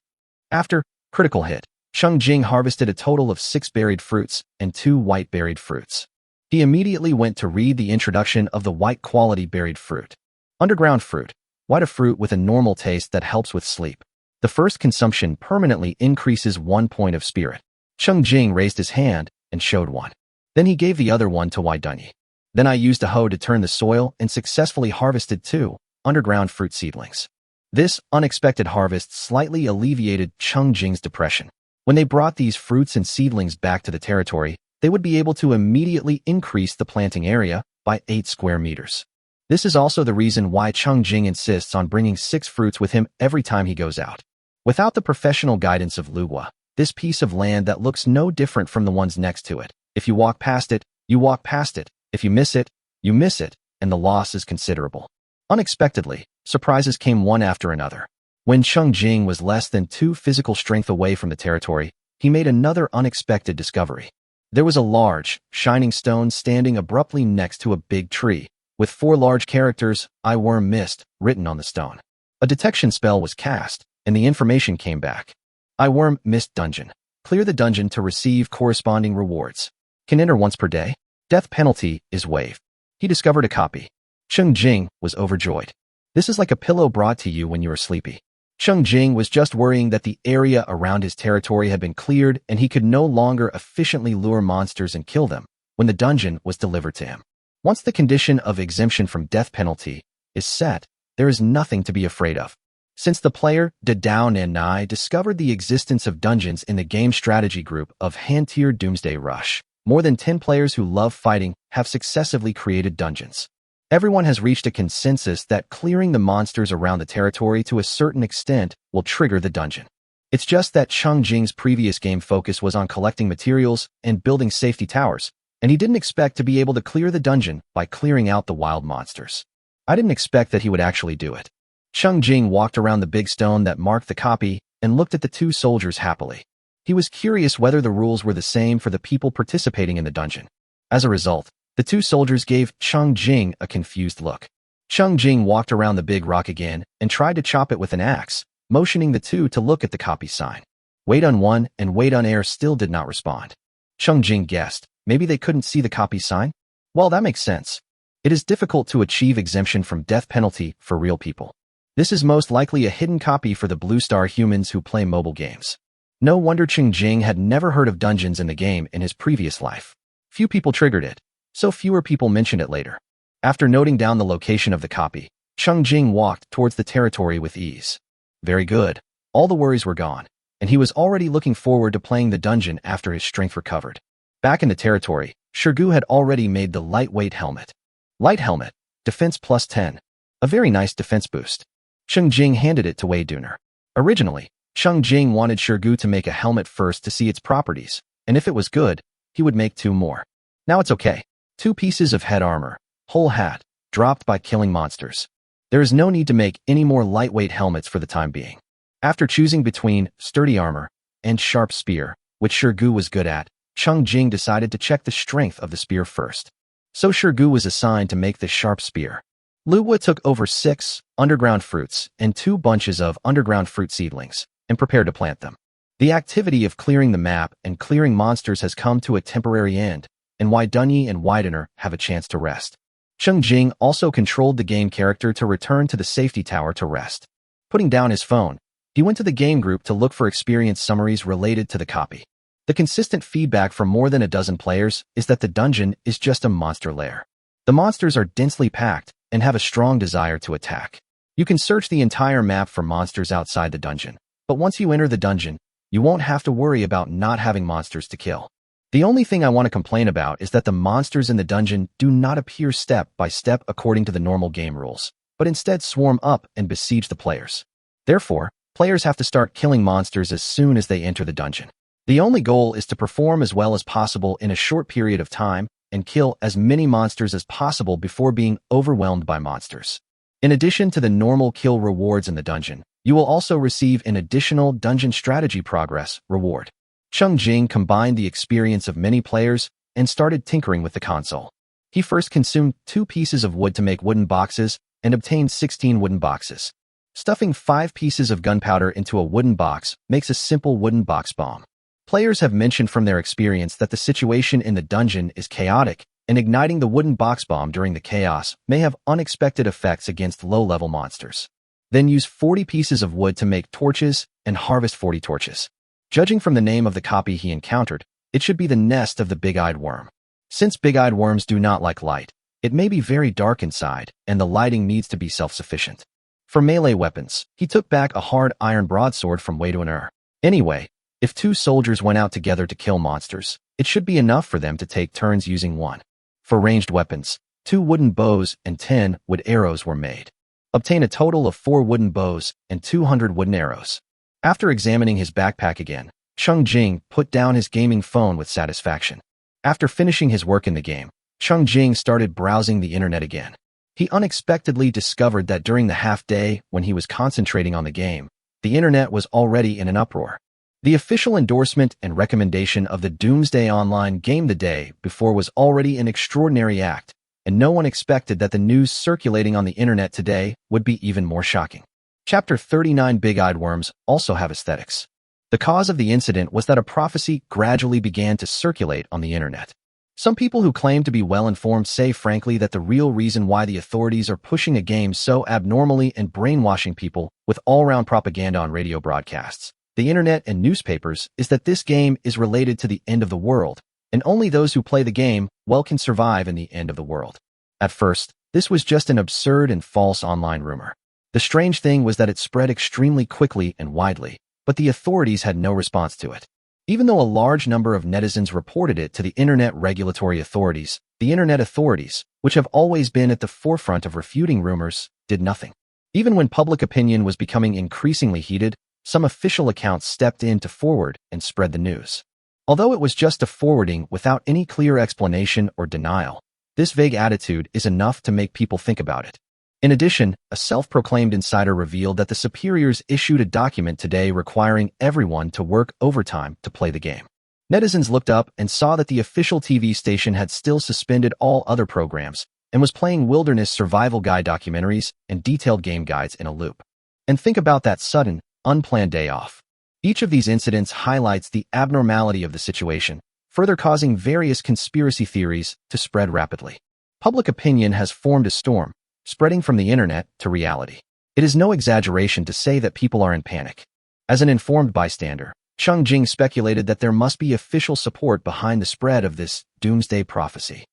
[SPEAKER 1] After critical hit, Cheng Jing harvested a total of 6 berried fruits and 2 white berried fruits. He immediately went to read the introduction of the white quality berried fruit. Underground Fruit, White, a fruit with a normal taste that helps with sleep. The first consumption permanently increases 1 point of spirit. Cheng Jing raised his hand and showed one. Then he gave the other one to Wai Dunyi. Then I used a hoe to turn the soil and successfully harvested 2 underground fruit seedlings. This unexpected harvest slightly alleviated Cheng Jing's depression. When they brought these fruits and seedlings back to the territory, they would be able to immediately increase the planting area by 8 square meters. This is also the reason why Cheng Jing insists on bringing 6 fruits with him every time he goes out. Without the professional guidance of Luwa, this piece of land that looks no different from the ones next to it. If you walk past it, you walk past it. If you miss it, you miss it, and the loss is considerable. Unexpectedly, surprises came one after another. When Cheng Jing was less than 2 physical strength away from the territory, he made another unexpected discovery. There was a large, shining stone standing abruptly next to a big tree, with 4 large characters, "I worm missed," written on the stone. A detection spell was cast, and the information came back. "I worm missed dungeon. Clear the dungeon to receive corresponding rewards. Can enter once per day. Death penalty is waived." He discovered a copy. Cheng Jing was overjoyed. This is like a pillow brought to you when you are sleepy. Cheng Jing was just worrying that the area around his territory had been cleared and he could no longer efficiently lure monsters and kill them when the dungeon was delivered to him. Once the condition of exemption from death penalty is set, there is nothing to be afraid of. Since the player, Down and I, discovered the existence of dungeons in the game strategy group of Hantier Doomsday Rush, more than 10 players who love fighting have successively created dungeons. Everyone has reached a consensus that clearing the monsters around the territory to a certain extent will trigger the dungeon. It's just that Cheng Jing's previous game focus was on collecting materials and building safety towers, and he didn't expect to be able to clear the dungeon by clearing out the wild monsters. I didn't expect that he would actually do it. Cheng Jing walked around the big stone that marked the copy and looked at the 2 soldiers happily. He was curious whether the rules were the same for the people participating in the dungeon. As a result, the 2 soldiers gave Cheng Jing a confused look. Cheng Jing walked around the big rock again and tried to chop it with an axe, motioning the 2 to look at the copy sign. Wait on 1 and wait on air still did not respond. Cheng Jing guessed, maybe they couldn't see the copy sign? Well, that makes sense. It is difficult to achieve exemption from death penalty for real people. This is most likely a hidden copy for the Blue Star humans who play mobile games. No wonder Cheng Jing had never heard of dungeons in the game in his previous life. Few people triggered it, so fewer people mentioned it later. After noting down the location of the copy, Cheng Jing walked towards the territory with ease. Very good. All the worries were gone, and he was already looking forward to playing the dungeon after his strength recovered. Back in the territory, Shirgu had already made the lightweight helmet. Light helmet, defense +10. A very nice defense boost. Cheng Jing handed it to Wei Duner. Originally, Cheng Jing wanted Shirgu to make a helmet first to see its properties, and if it was good, he would make 2 more. Now it's okay. 2 pieces of head armor, whole hat, dropped by killing monsters. There is no need to make any more lightweight helmets for the time being. After choosing between sturdy armor and sharp spear, which Shirgu was good at, Cheng Jing decided to check the strength of the spear first. So Shirgu was assigned to make the sharp spear. Luwa took over 6 underground fruits and 2 bunches of underground fruit seedlings and prepared to plant them. The activity of clearing the map and clearing monsters has come to a temporary end, and Wai Dunyi and Widener have a chance to rest. Cheng Jing also controlled the game character to return to the safety tower to rest. Putting down his phone, he went to the game group to look for experience summaries related to the copy. The consistent feedback from more than a dozen players is that the dungeon is just a monster lair. The monsters are densely packed and have a strong desire to attack. You can search the entire map for monsters outside the dungeon, but once you enter the dungeon, you won't have to worry about not having monsters to kill. The only thing I want to complain about is that the monsters in the dungeon do not appear step by step according to the normal game rules, but instead swarm up and besiege the players. Therefore, players have to start killing monsters as soon as they enter the dungeon. The only goal is to perform as well as possible in a short period of time and kill as many monsters as possible before being overwhelmed by monsters. In addition to the normal kill rewards in the dungeon, you will also receive an additional dungeon strategy progress reward. Cheng Jing combined the experience of many players and started tinkering with the console. He first consumed 2 pieces of wood to make wooden boxes and obtained 16 wooden boxes. Stuffing 5 pieces of gunpowder into a wooden box makes a simple wooden box bomb. Players have mentioned from their experience that the situation in the dungeon is chaotic, and igniting the wooden box bomb during the chaos may have unexpected effects against low-level monsters. Then use 40 pieces of wood to make torches and harvest 40 torches. Judging from the name of the copy he encountered, it should be the nest of the big-eyed worm. Since big-eyed worms do not like light, it may be very dark inside, and the lighting needs to be self-sufficient. For melee weapons, he took back a hard iron broadsword from Wei Duaner. Anyway, if 2 soldiers went out together to kill monsters, it should be enough for them to take turns using one. For ranged weapons, 2 wooden bows and 10 wood arrows were made. Obtain a total of 4 wooden bows and 200 wooden arrows. After examining his backpack again, Cheng Jing put down his gaming phone with satisfaction. After finishing his work in the game, Cheng Jing started browsing the internet again. He unexpectedly discovered that during the half-day when he was concentrating on the game, the internet was already in an uproar. The official endorsement and recommendation of the Doomsday Online game the day before was already an extraordinary act, and no one expected that the news circulating on the internet today would be even more shocking. Chapter 39 Big-Eyed Worms also have aesthetics. The cause of the incident was that a prophecy gradually began to circulate on the internet. Some people who claim to be well-informed say frankly that the real reason why the authorities are pushing a game so abnormally and brainwashing people with all-round propaganda on radio broadcasts, the internet and newspapers is that this game is related to the end of the world, and only those who play the game well can survive in the end of the world. At first, this was just an absurd and false online rumor. The strange thing was that it spread extremely quickly and widely, but the authorities had no response to it. Even though a large number of netizens reported it to the internet regulatory authorities, the internet authorities, which have always been at the forefront of refuting rumors, did nothing. Even when public opinion was becoming increasingly heated, some official accounts stepped in to forward and spread the news. Although it was just a forwarding without any clear explanation or denial, this vague attitude is enough to make people think about it. In addition, a self-proclaimed insider revealed that the superiors issued a document today requiring everyone to work overtime to play the game. Netizens looked up and saw that the official TV station had still suspended all other programs and was playing wilderness survival guide documentaries and detailed game guides in a loop. And think about that sudden, unplanned day off. Each of these incidents highlights the abnormality of the situation, further causing various conspiracy theories to spread rapidly. Public opinion has formed a storm, spreading from the internet to reality. It is no exaggeration to say that people are in panic. As an informed bystander, Cheng Jing speculated that there must be official support behind the spread of this doomsday prophecy.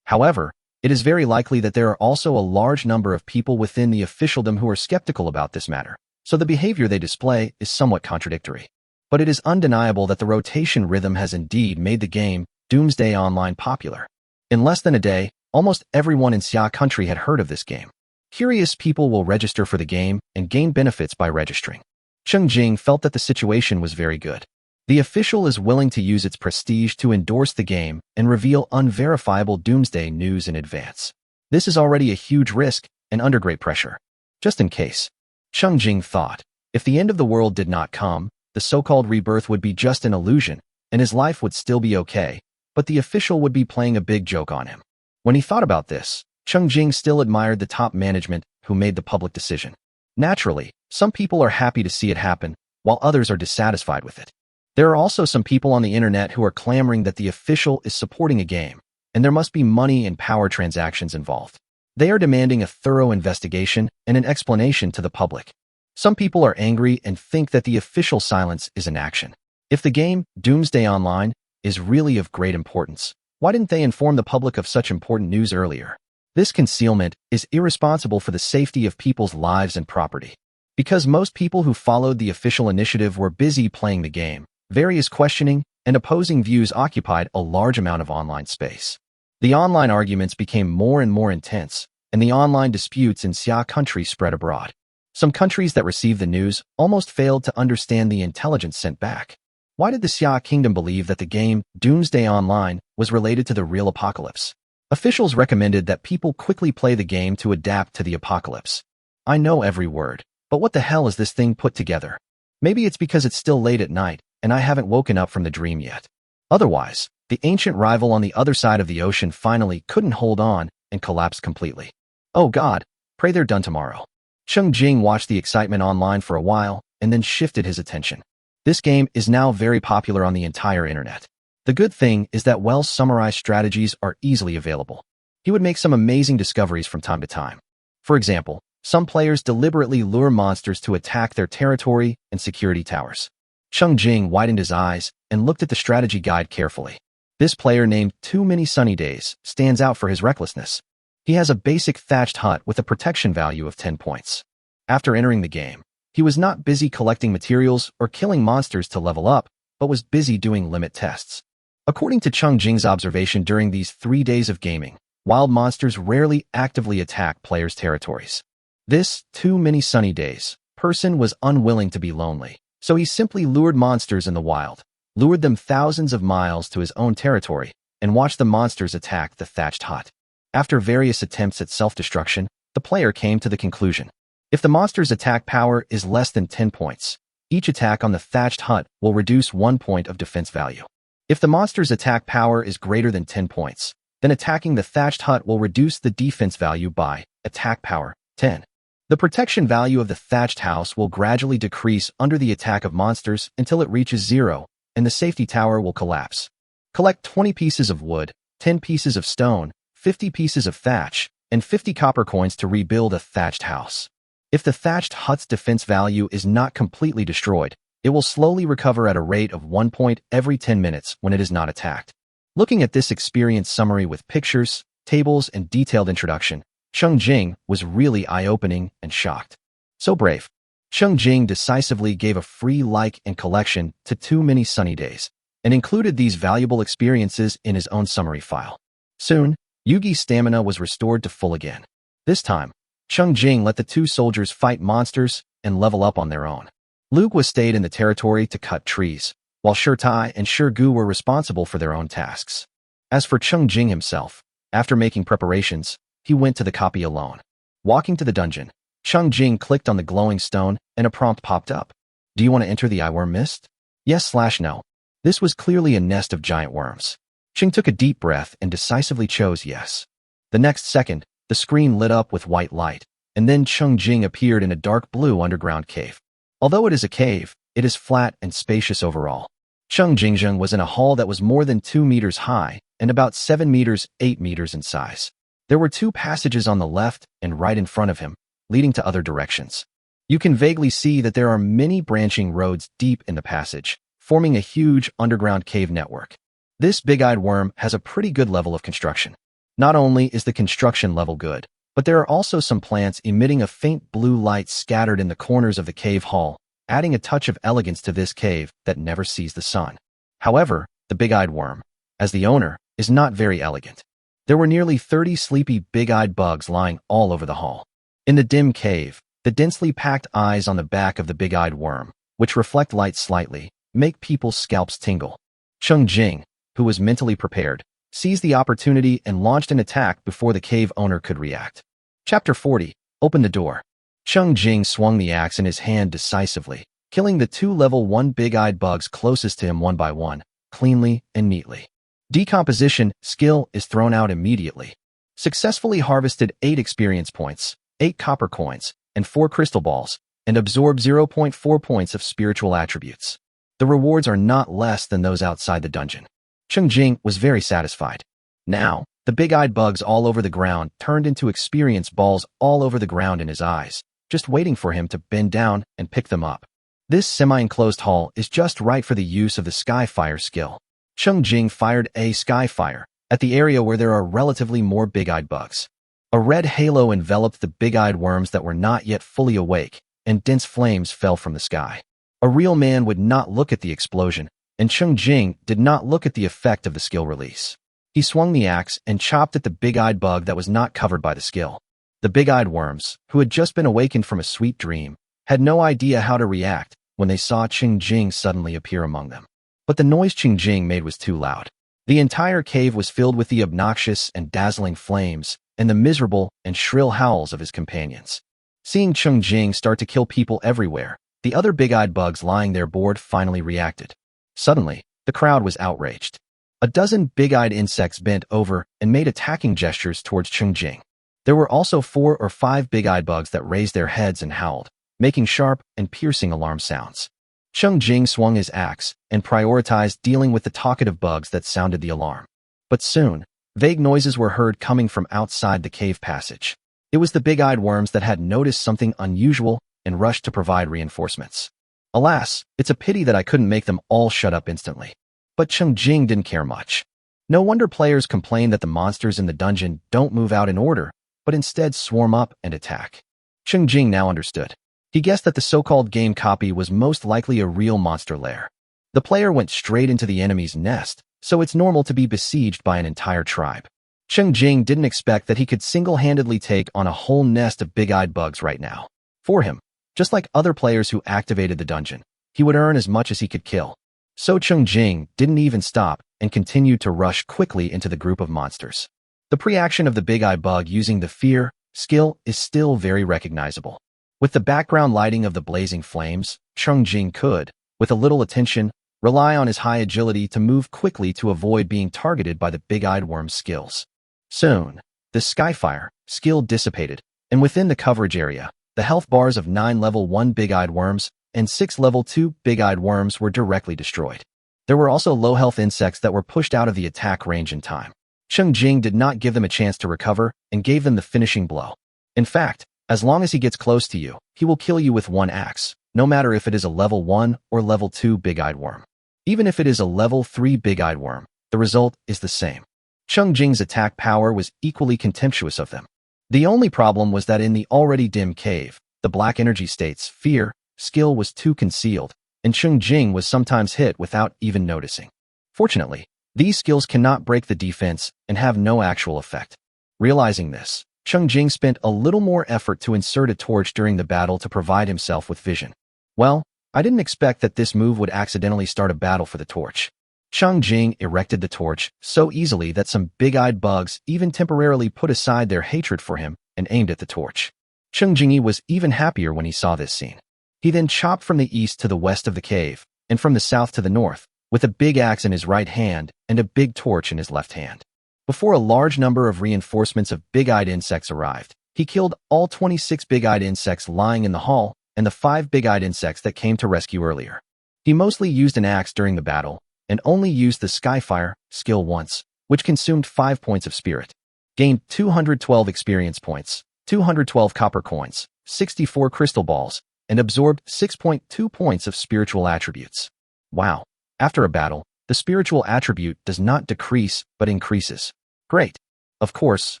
[SPEAKER 1] However, it is very likely that there are also a large number of people within the officialdom who are skeptical about this matter, so the behavior they display is somewhat contradictory. But it is undeniable that the rotation rhythm has indeed made the game Doomsday Online popular. In less than a day, almost everyone in Xia country had heard of this game. Curious people will register for the game and gain benefits by registering. Cheng Jing felt that the situation was very good. The official is willing to use its prestige to endorse the game and reveal unverifiable doomsday news in advance. This is already a huge risk and under great pressure. Just in case, Cheng Jing thought, if the end of the world did not come, the so-called rebirth would be just an illusion, and his life would still be okay, but the official would be playing a big joke on him. When he thought about this, Cheng Jing still admired the top management who made the public decision. Naturally, some people are happy to see it happen, while others are dissatisfied with it. There are also some people on the internet who are clamoring that the official is supporting a game, and there must be money and power transactions involved. They are demanding a thorough investigation and an explanation to the public. Some people are angry and think that the official silence is inaction. If the game, Doomsday Online, is really of great importance, why didn't they inform the public of such important news earlier? This concealment is irresponsible for the safety of people's lives and property. Because most people who followed the official initiative were busy playing the game, various questioning and opposing views occupied a large amount of online space. The online arguments became more and more intense, and the online disputes in Xia country spread abroad. Some countries that received the news almost failed to understand the intelligence sent back. Why did the Xia Kingdom believe that the game Doomsday Online was related to the real apocalypse? Officials recommended that people quickly play the game to adapt to the apocalypse. I know every word, but what the hell is this thing put together? Maybe it's because it's still late at night and I haven't woken up from the dream yet. Otherwise, the ancient rival on the other side of the ocean finally couldn't hold on and collapsed completely. Oh God, pray they're done tomorrow. Cheng Jing watched the excitement online for a while and then shifted his attention. This game is now very popular on the entire internet. The good thing is that well-summarized strategies are easily available. He would make some amazing discoveries from time to time. For example, some players deliberately lure monsters to attack their territory and security towers. Cheng Jing widened his eyes and looked at the strategy guide carefully. This player named Too Many Sunny Days stands out for his recklessness. He has a basic thatched hut with a protection value of 10 points. After entering the game, he was not busy collecting materials or killing monsters to level up, but was busy doing limit tests. According to Cheng Jing's observation during these 3 days of gaming, wild monsters rarely actively attack players' territories. This Too Many Sunny Days person was unwilling to be lonely, so he simply lured monsters in the wild, lured them thousands of miles to his own territory, and watched the monsters attack the thatched hut. After various attempts at self-destruction, the player came to the conclusion: if the monster's attack power is less than 10 points, each attack on the thatched hut will reduce 1 point of defense value. If the monster's attack power is greater than 10 points, then attacking the thatched hut will reduce the defense value by attack power 10. The protection value of the thatched house will gradually decrease under the attack of monsters until it reaches 0, and the safety tower will collapse. Collect 20 pieces of wood, 10 pieces of stone, 50 pieces of thatch, and 50 copper coins to rebuild a thatched house. If the thatched hut's defense value is not completely destroyed, it will slowly recover at a rate of 1 point every 10 minutes when it is not attacked. Looking at this experience summary with pictures, tables, and detailed introduction, Cheng Jing was really eye-opening and shocked. So brave. Cheng Jing decisively gave a free like and collection to Too Many Sunny Days, and included these valuable experiences in his own summary file. Soon, Yugi's stamina was restored to full again. This time, Cheng Jing let the two soldiers fight monsters and level up on their own. Luke was stayed in the territory to cut trees, while Shirtai and Shirgu were responsible for their own tasks. As for Cheng Jing himself, after making preparations, he went to the copy alone. Walking to the dungeon, Cheng Jing clicked on the glowing stone and a prompt popped up. Do you want to enter the eyeworm mist? Yes/no. This was clearly a nest of giant worms. Cheng took a deep breath and decisively chose yes. The next second, the screen lit up with white light, and then Cheng Jing appeared in a dark blue underground cave. Although it is a cave, it is flat and spacious overall. Cheng Jing was in a hall that was more than 2 meters high and about 7 meters, 8 meters in size. There were 2 passages on the left and right in front of him, leading to other directions. You can vaguely see that there are many branching roads deep in the passage, forming a huge underground cave network. This big-eyed worm has a pretty good level of construction. Not only is the construction level good, but there are also some plants emitting a faint blue light scattered in the corners of the cave hall, adding a touch of elegance to this cave that never sees the sun. However, the big-eyed worm, as the owner, is not very elegant. There were nearly 30 sleepy big-eyed bugs lying all over the hall. In the dim cave, the densely packed eyes on the back of the big-eyed worm, which reflect light slightly, make people's scalps tingle. Cheng Jing, who was mentally prepared, seized the opportunity and launched an attack before the cave owner could react. Chapter 40. Open the door. Cheng Jing swung the axe in his hand decisively, killing the 2 level 1 big-eyed bugs closest to him one by one, cleanly and neatly. Decomposition skill is thrown out immediately. Successfully harvested 8 experience points, 8 copper coins, and 4 crystal balls, and absorb 0.4 points of spiritual attributes. The rewards are not less than those outside the dungeon. Cheng Jing was very satisfied. Now, the big-eyed bugs all over the ground turned into experience balls all over the ground in his eyes, just waiting for him to bend down and pick them up. This semi-enclosed hall is just right for the use of the Skyfire skill. Cheng Jing fired a Skyfire at the area where there are relatively more big-eyed bugs. A red halo enveloped the big-eyed worms that were not yet fully awake, and dense flames fell from the sky. A real man would not look at the explosion, and Cheng Jing did not look at the effect of the skill release. He swung the axe and chopped at the big-eyed bug that was not covered by the skill. The big-eyed worms, who had just been awakened from a sweet dream, had no idea how to react when they saw Cheng Jing suddenly appear among them. But the noise Cheng Jing made was too loud. The entire cave was filled with the obnoxious and dazzling flames and the miserable and shrill howls of his companions. Seeing Cheng Jing start to kill people everywhere, the other big-eyed bugs lying there bored finally reacted. Suddenly, the crowd was outraged. A dozen big-eyed insects bent over and made attacking gestures towards Cheng Jing. There were also 4 or 5 big-eyed bugs that raised their heads and howled, making sharp and piercing alarm sounds. Cheng Jing swung his axe and prioritized dealing with the talkative bugs that sounded the alarm. But soon, vague noises were heard coming from outside the cave passage. It was the big-eyed worms that had noticed something unusual and rushed to provide reinforcements. Alas, it's a pity that I couldn't make them all shut up instantly. But Cheng Jing didn't care much. No wonder players complain that the monsters in the dungeon don't move out in order, but instead swarm up and attack. Cheng Jing now understood. He guessed that the so-called game copy was most likely a real monster lair. The player went straight into the enemy's nest, so it's normal to be besieged by an entire tribe. Cheng Jing didn't expect that he could single-handedly take on a whole nest of big-eyed bugs right now. For him, just like other players who activated the dungeon, he would earn as much as he could kill. So Cheng Jing didn't even stop and continued to rush quickly into the group of monsters. The pre-action of the big-eye bug using the fear skill is still very recognizable. With the background lighting of the blazing flames, Cheng Jing could, with a little attention, rely on his high agility to move quickly to avoid being targeted by the big-eyed worm's skills. Soon, the Skyfire skill dissipated, and within the coverage area, the health bars of 9 level 1 big-eyed worms and 6 level 2 big-eyed worms were directly destroyed. There were also low-health insects that were pushed out of the attack range in time. Cheng Jing did not give them a chance to recover and gave them the finishing blow. In fact, as long as he gets close to you, he will kill you with one axe, no matter if it is a level 1 or level 2 big-eyed worm. Even if it is a level 3 big-eyed worm, the result is the same. Cheng Jing's attack power was equally contemptuous of them. The only problem was that in the already dim cave, the black energy state's fear skill was too concealed, and Cheng Jing was sometimes hit without even noticing. Fortunately, these skills cannot break the defense and have no actual effect. Realizing this, Cheng Jing spent a little more effort to insert a torch during the battle to provide himself with vision. Well, I didn't expect that this move would accidentally start a battle for the torch. Cheng Jing erected the torch so easily that some big-eyed bugs even temporarily put aside their hatred for him and aimed at the torch. Cheng Jing was even happier when he saw this scene. He then chopped from the east to the west of the cave, and from the south to the north, with a big axe in his right hand and a big torch in his left hand. Before a large number of reinforcements of big-eyed insects arrived, he killed all 26 big-eyed insects lying in the hall and the 5 big-eyed insects that came to rescue earlier. He mostly used an axe during the battle and only used the Skyfire skill once, which consumed 5 points of spirit. Gained 212 experience points, 212 copper coins, 64 crystal balls, and absorbed 6.2 points of spiritual attributes. Wow. After a battle, the spiritual attribute does not decrease but increases. Great. Of course,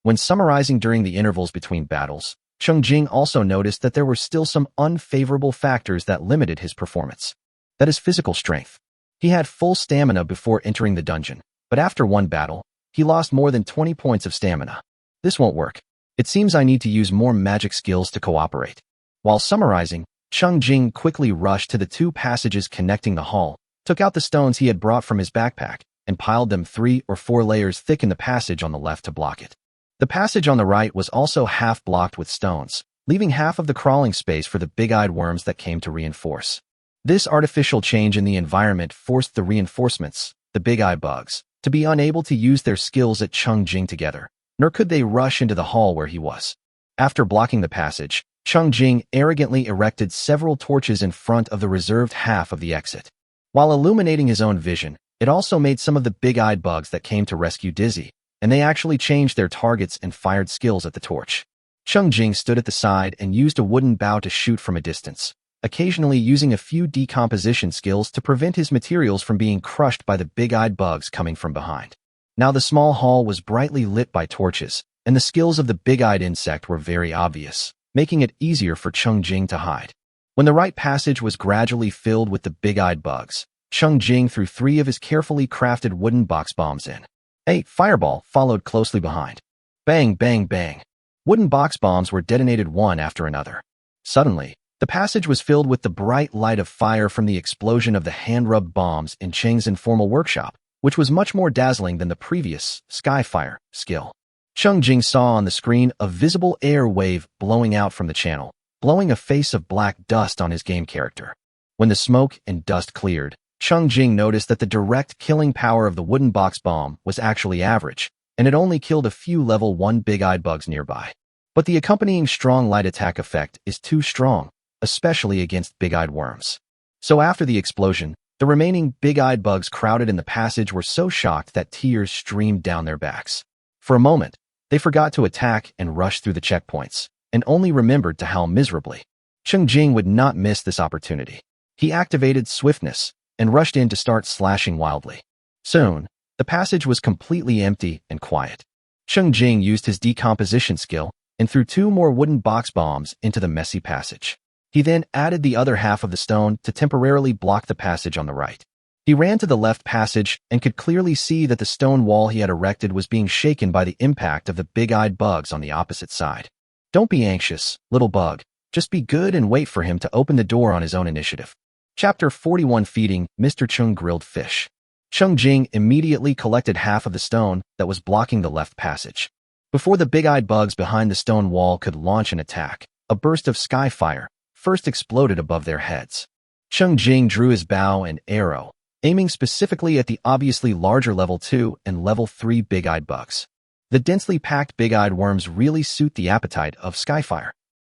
[SPEAKER 1] when summarizing during the intervals between battles, Cheng Jing also noticed that there were still some unfavorable factors that limited his performance. That is physical strength. He had full stamina before entering the dungeon, but after one battle, he lost more than 20 points of stamina. This won't work. It seems I need to use more magic skills to cooperate. While summarizing, Cheng Jing quickly rushed to the 2 passages connecting the hall, took out the stones he had brought from his backpack, and piled them 3 or 4 layers thick in the passage on the left to block it. The passage on the right was also half blocked with stones, leaving half of the crawling space for the big-eyed worms that came to reinforce. This artificial change in the environment forced the reinforcements, the big-eye bugs, to be unable to use their skills at Cheng Jing together, nor could they rush into the hall where he was. After blocking the passage, Cheng Jing arrogantly erected several torches in front of the reserved half of the exit. While illuminating his own vision, it also made some of the big-eyed bugs that came to rescue dizzy, and they actually changed their targets and fired skills at the torch. Cheng Jing stood at the side and used a wooden bow to shoot from a distance, occasionally using a few decomposition skills to prevent his materials from being crushed by the big-eyed bugs coming from behind. Now the small hall was brightly lit by torches, and the skills of the big-eyed insect were very obvious, making it easier for Cheng Jing to hide. When the right passage was gradually filled with the big-eyed bugs, Cheng Jing threw 3 of his carefully crafted wooden box bombs in. A fireball followed closely behind. Bang, bang, bang. Wooden box bombs were detonated one after another. Suddenly, The passage was filled with the bright light of fire from the explosion of the hand-rubbed bombs in Cheng's informal workshop, which was much more dazzling than the previous Skyfire skill. Cheng Jing saw on the screen a visible air wave blowing out from the channel, blowing a face of black dust on his game character. When the smoke and dust cleared, Cheng Jing noticed that the direct killing power of the wooden box bomb was actually average, and it only killed a few level 1 big-eyed bugs nearby. But the accompanying strong light attack effect is too strong, especially against big-eyed worms. So after the explosion, the remaining big-eyed bugs crowded in the passage were so shocked that tears streamed down their backs. For a moment, they forgot to attack and rush through the checkpoints, and only remembered to howl miserably. Cheng Jing would not miss this opportunity. He activated swiftness and rushed in to start slashing wildly. Soon, the passage was completely empty and quiet. Cheng Jing used his decomposition skill and threw 2 more wooden box bombs into the messy passage. He then added the other half of the stone to temporarily block the passage on the right. He ran to the left passage and could clearly see that the stone wall he had erected was being shaken by the impact of the big-eyed bugs on the opposite side. Don't be anxious, little bug. Just be good and wait for him to open the door on his own initiative. Chapter 41 Feeding Mr. Cheng Grilled Fish. Cheng Jing immediately collected half of the stone that was blocking the left passage. Before the big-eyed bugs behind the stone wall could launch an attack, a burst of skyfire first exploded above their heads. Cheng Jing drew his bow and arrow, aiming specifically at the obviously larger level 2 and level 3 big-eyed bugs. The densely packed big-eyed worms really suit the appetite of Skyfire.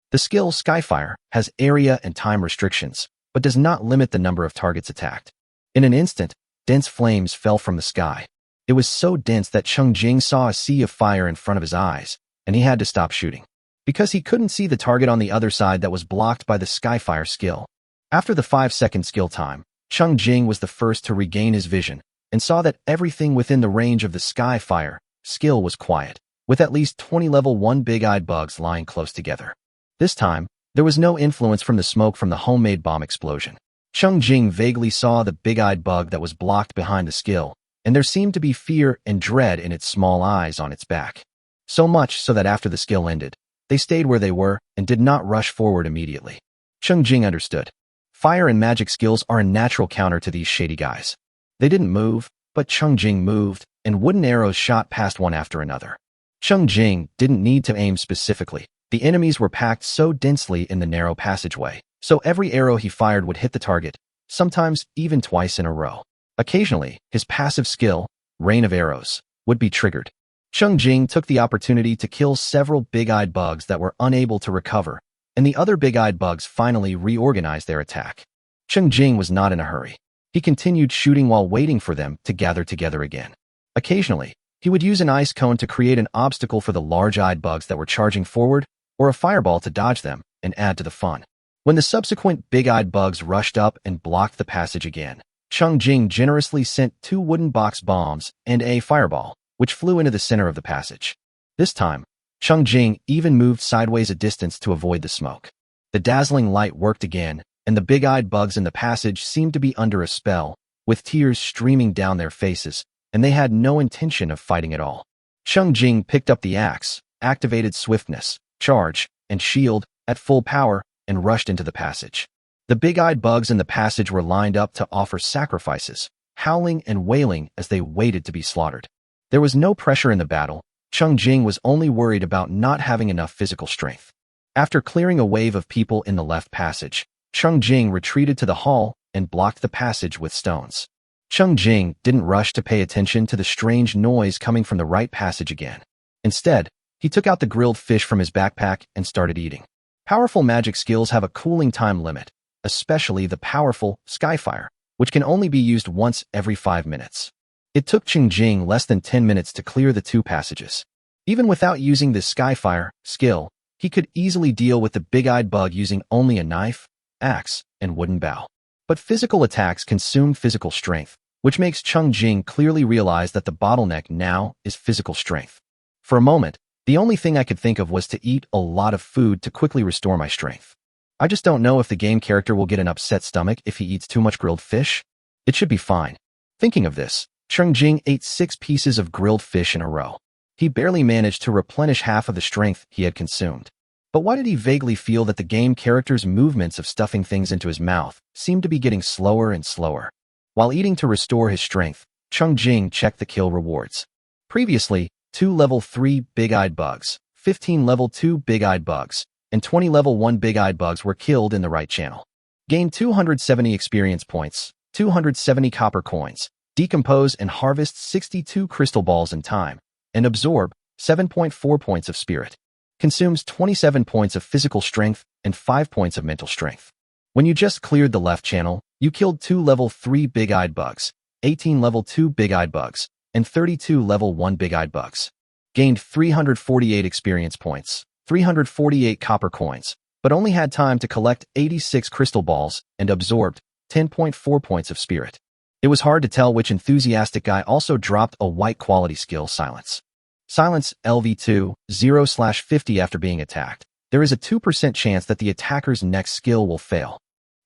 [SPEAKER 1] The skill Skyfire has area and time restrictions, but does not limit the number of targets attacked. In an instant, dense flames fell from the sky. It was so dense that Cheng Jing saw a sea of fire in front of his eyes, and he had to stop shooting, because he couldn't see the target on the other side that was blocked by the Skyfire skill. After the 5-second skill time, Cheng Jing was the first to regain his vision and saw that everything within the range of the Skyfire skill was quiet, with at least 20 level 1 big-eyed bugs lying close together. This time, there was no influence from the smoke from the homemade bomb explosion. Cheng Jing vaguely saw the big-eyed bug that was blocked behind the skill, and there seemed to be fear and dread in its small eyes on its back. So much so that after the skill ended, they stayed where they were and did not rush forward immediately. Cheng Jing understood. Fire and magic skills are a natural counter to these shady guys. They didn't move, but Cheng Jing moved, and wooden arrows shot past one after another. Cheng Jing didn't need to aim specifically. The enemies were packed so densely in the narrow passageway, so every arrow he fired would hit the target, sometimes even twice in a row. Occasionally, his passive skill, Rain of Arrows, would be triggered. Cheng Jing took the opportunity to kill several big-eyed bugs that were unable to recover, and the other big-eyed bugs finally reorganized their attack. Cheng Jing was not in a hurry. He continued shooting while waiting for them to gather together again. Occasionally, he would use an ice cone to create an obstacle for the large-eyed bugs that were charging forward, or a fireball to dodge them and add to the fun. When the subsequent big-eyed bugs rushed up and blocked the passage again, Cheng Jing generously sent 2 wooden box bombs and a fireball, which flew into the center of the passage. This time, Cheng Jing even moved sideways a distance to avoid the smoke. The dazzling light worked again, and the big-eyed bugs in the passage seemed to be under a spell, with tears streaming down their faces, and they had no intention of fighting at all. Cheng Jing picked up the axe, activated swiftness, charge, and shield at full power, and rushed into the passage. The big-eyed bugs in the passage were lined up to offer sacrifices, howling and wailing as they waited to be slaughtered. There was no pressure in the battle. Cheng Jing was only worried about not having enough physical strength. After clearing a wave of people in the left passage, Cheng Jing retreated to the hall and blocked the passage with stones. Cheng Jing didn't rush to pay attention to the strange noise coming from the right passage again. Instead, he took out the grilled fish from his backpack and started eating. Powerful magic skills have a cooling time limit, especially the powerful Skyfire, which can only be used once every 5 minutes. It took Cheng Jing less than 10 minutes to clear the 2 passages. Even without using the Skyfire skill, he could easily deal with the big-eyed bug using only a knife, axe, and wooden bow. But physical attacks consume physical strength, which makes Cheng Jing clearly realize that the bottleneck now is physical strength. For a moment, the only thing I could think of was to eat a lot of food to quickly restore my strength. I just don't know if the game character will get an upset stomach if he eats too much grilled fish. It should be fine. Thinking of this, Cheng Jing ate 6 pieces of grilled fish in a row. He barely managed to replenish half of the strength he had consumed. But why did he vaguely feel that the game character's movements of stuffing things into his mouth seemed to be getting slower and slower? While eating to restore his strength, Cheng Jing checked the kill rewards. Previously, 2 level 3 big-eyed bugs, 15 level 2 big-eyed bugs, and 20 level 1 big-eyed bugs were killed in the right channel. Gained 270 experience points, 270 copper coins, decompose and harvest 62 crystal balls in time, and absorb 7.4 points of spirit. Consumes 27 points of physical strength and 5 points of mental strength. When you just cleared the left channel, you killed 2 level 3 big-eyed bugs, 18 level 2 big-eyed bugs, and 32 level 1 big-eyed bugs. Gained 348 experience points, 348 copper coins, but only had time to collect 86 crystal balls and absorbed 10.4 points of spirit. It was hard to tell which enthusiastic guy also dropped a white quality skill, Silence. Silence LV2, 0/50 after being attacked. There is a 2% chance that the attacker's next skill will fail.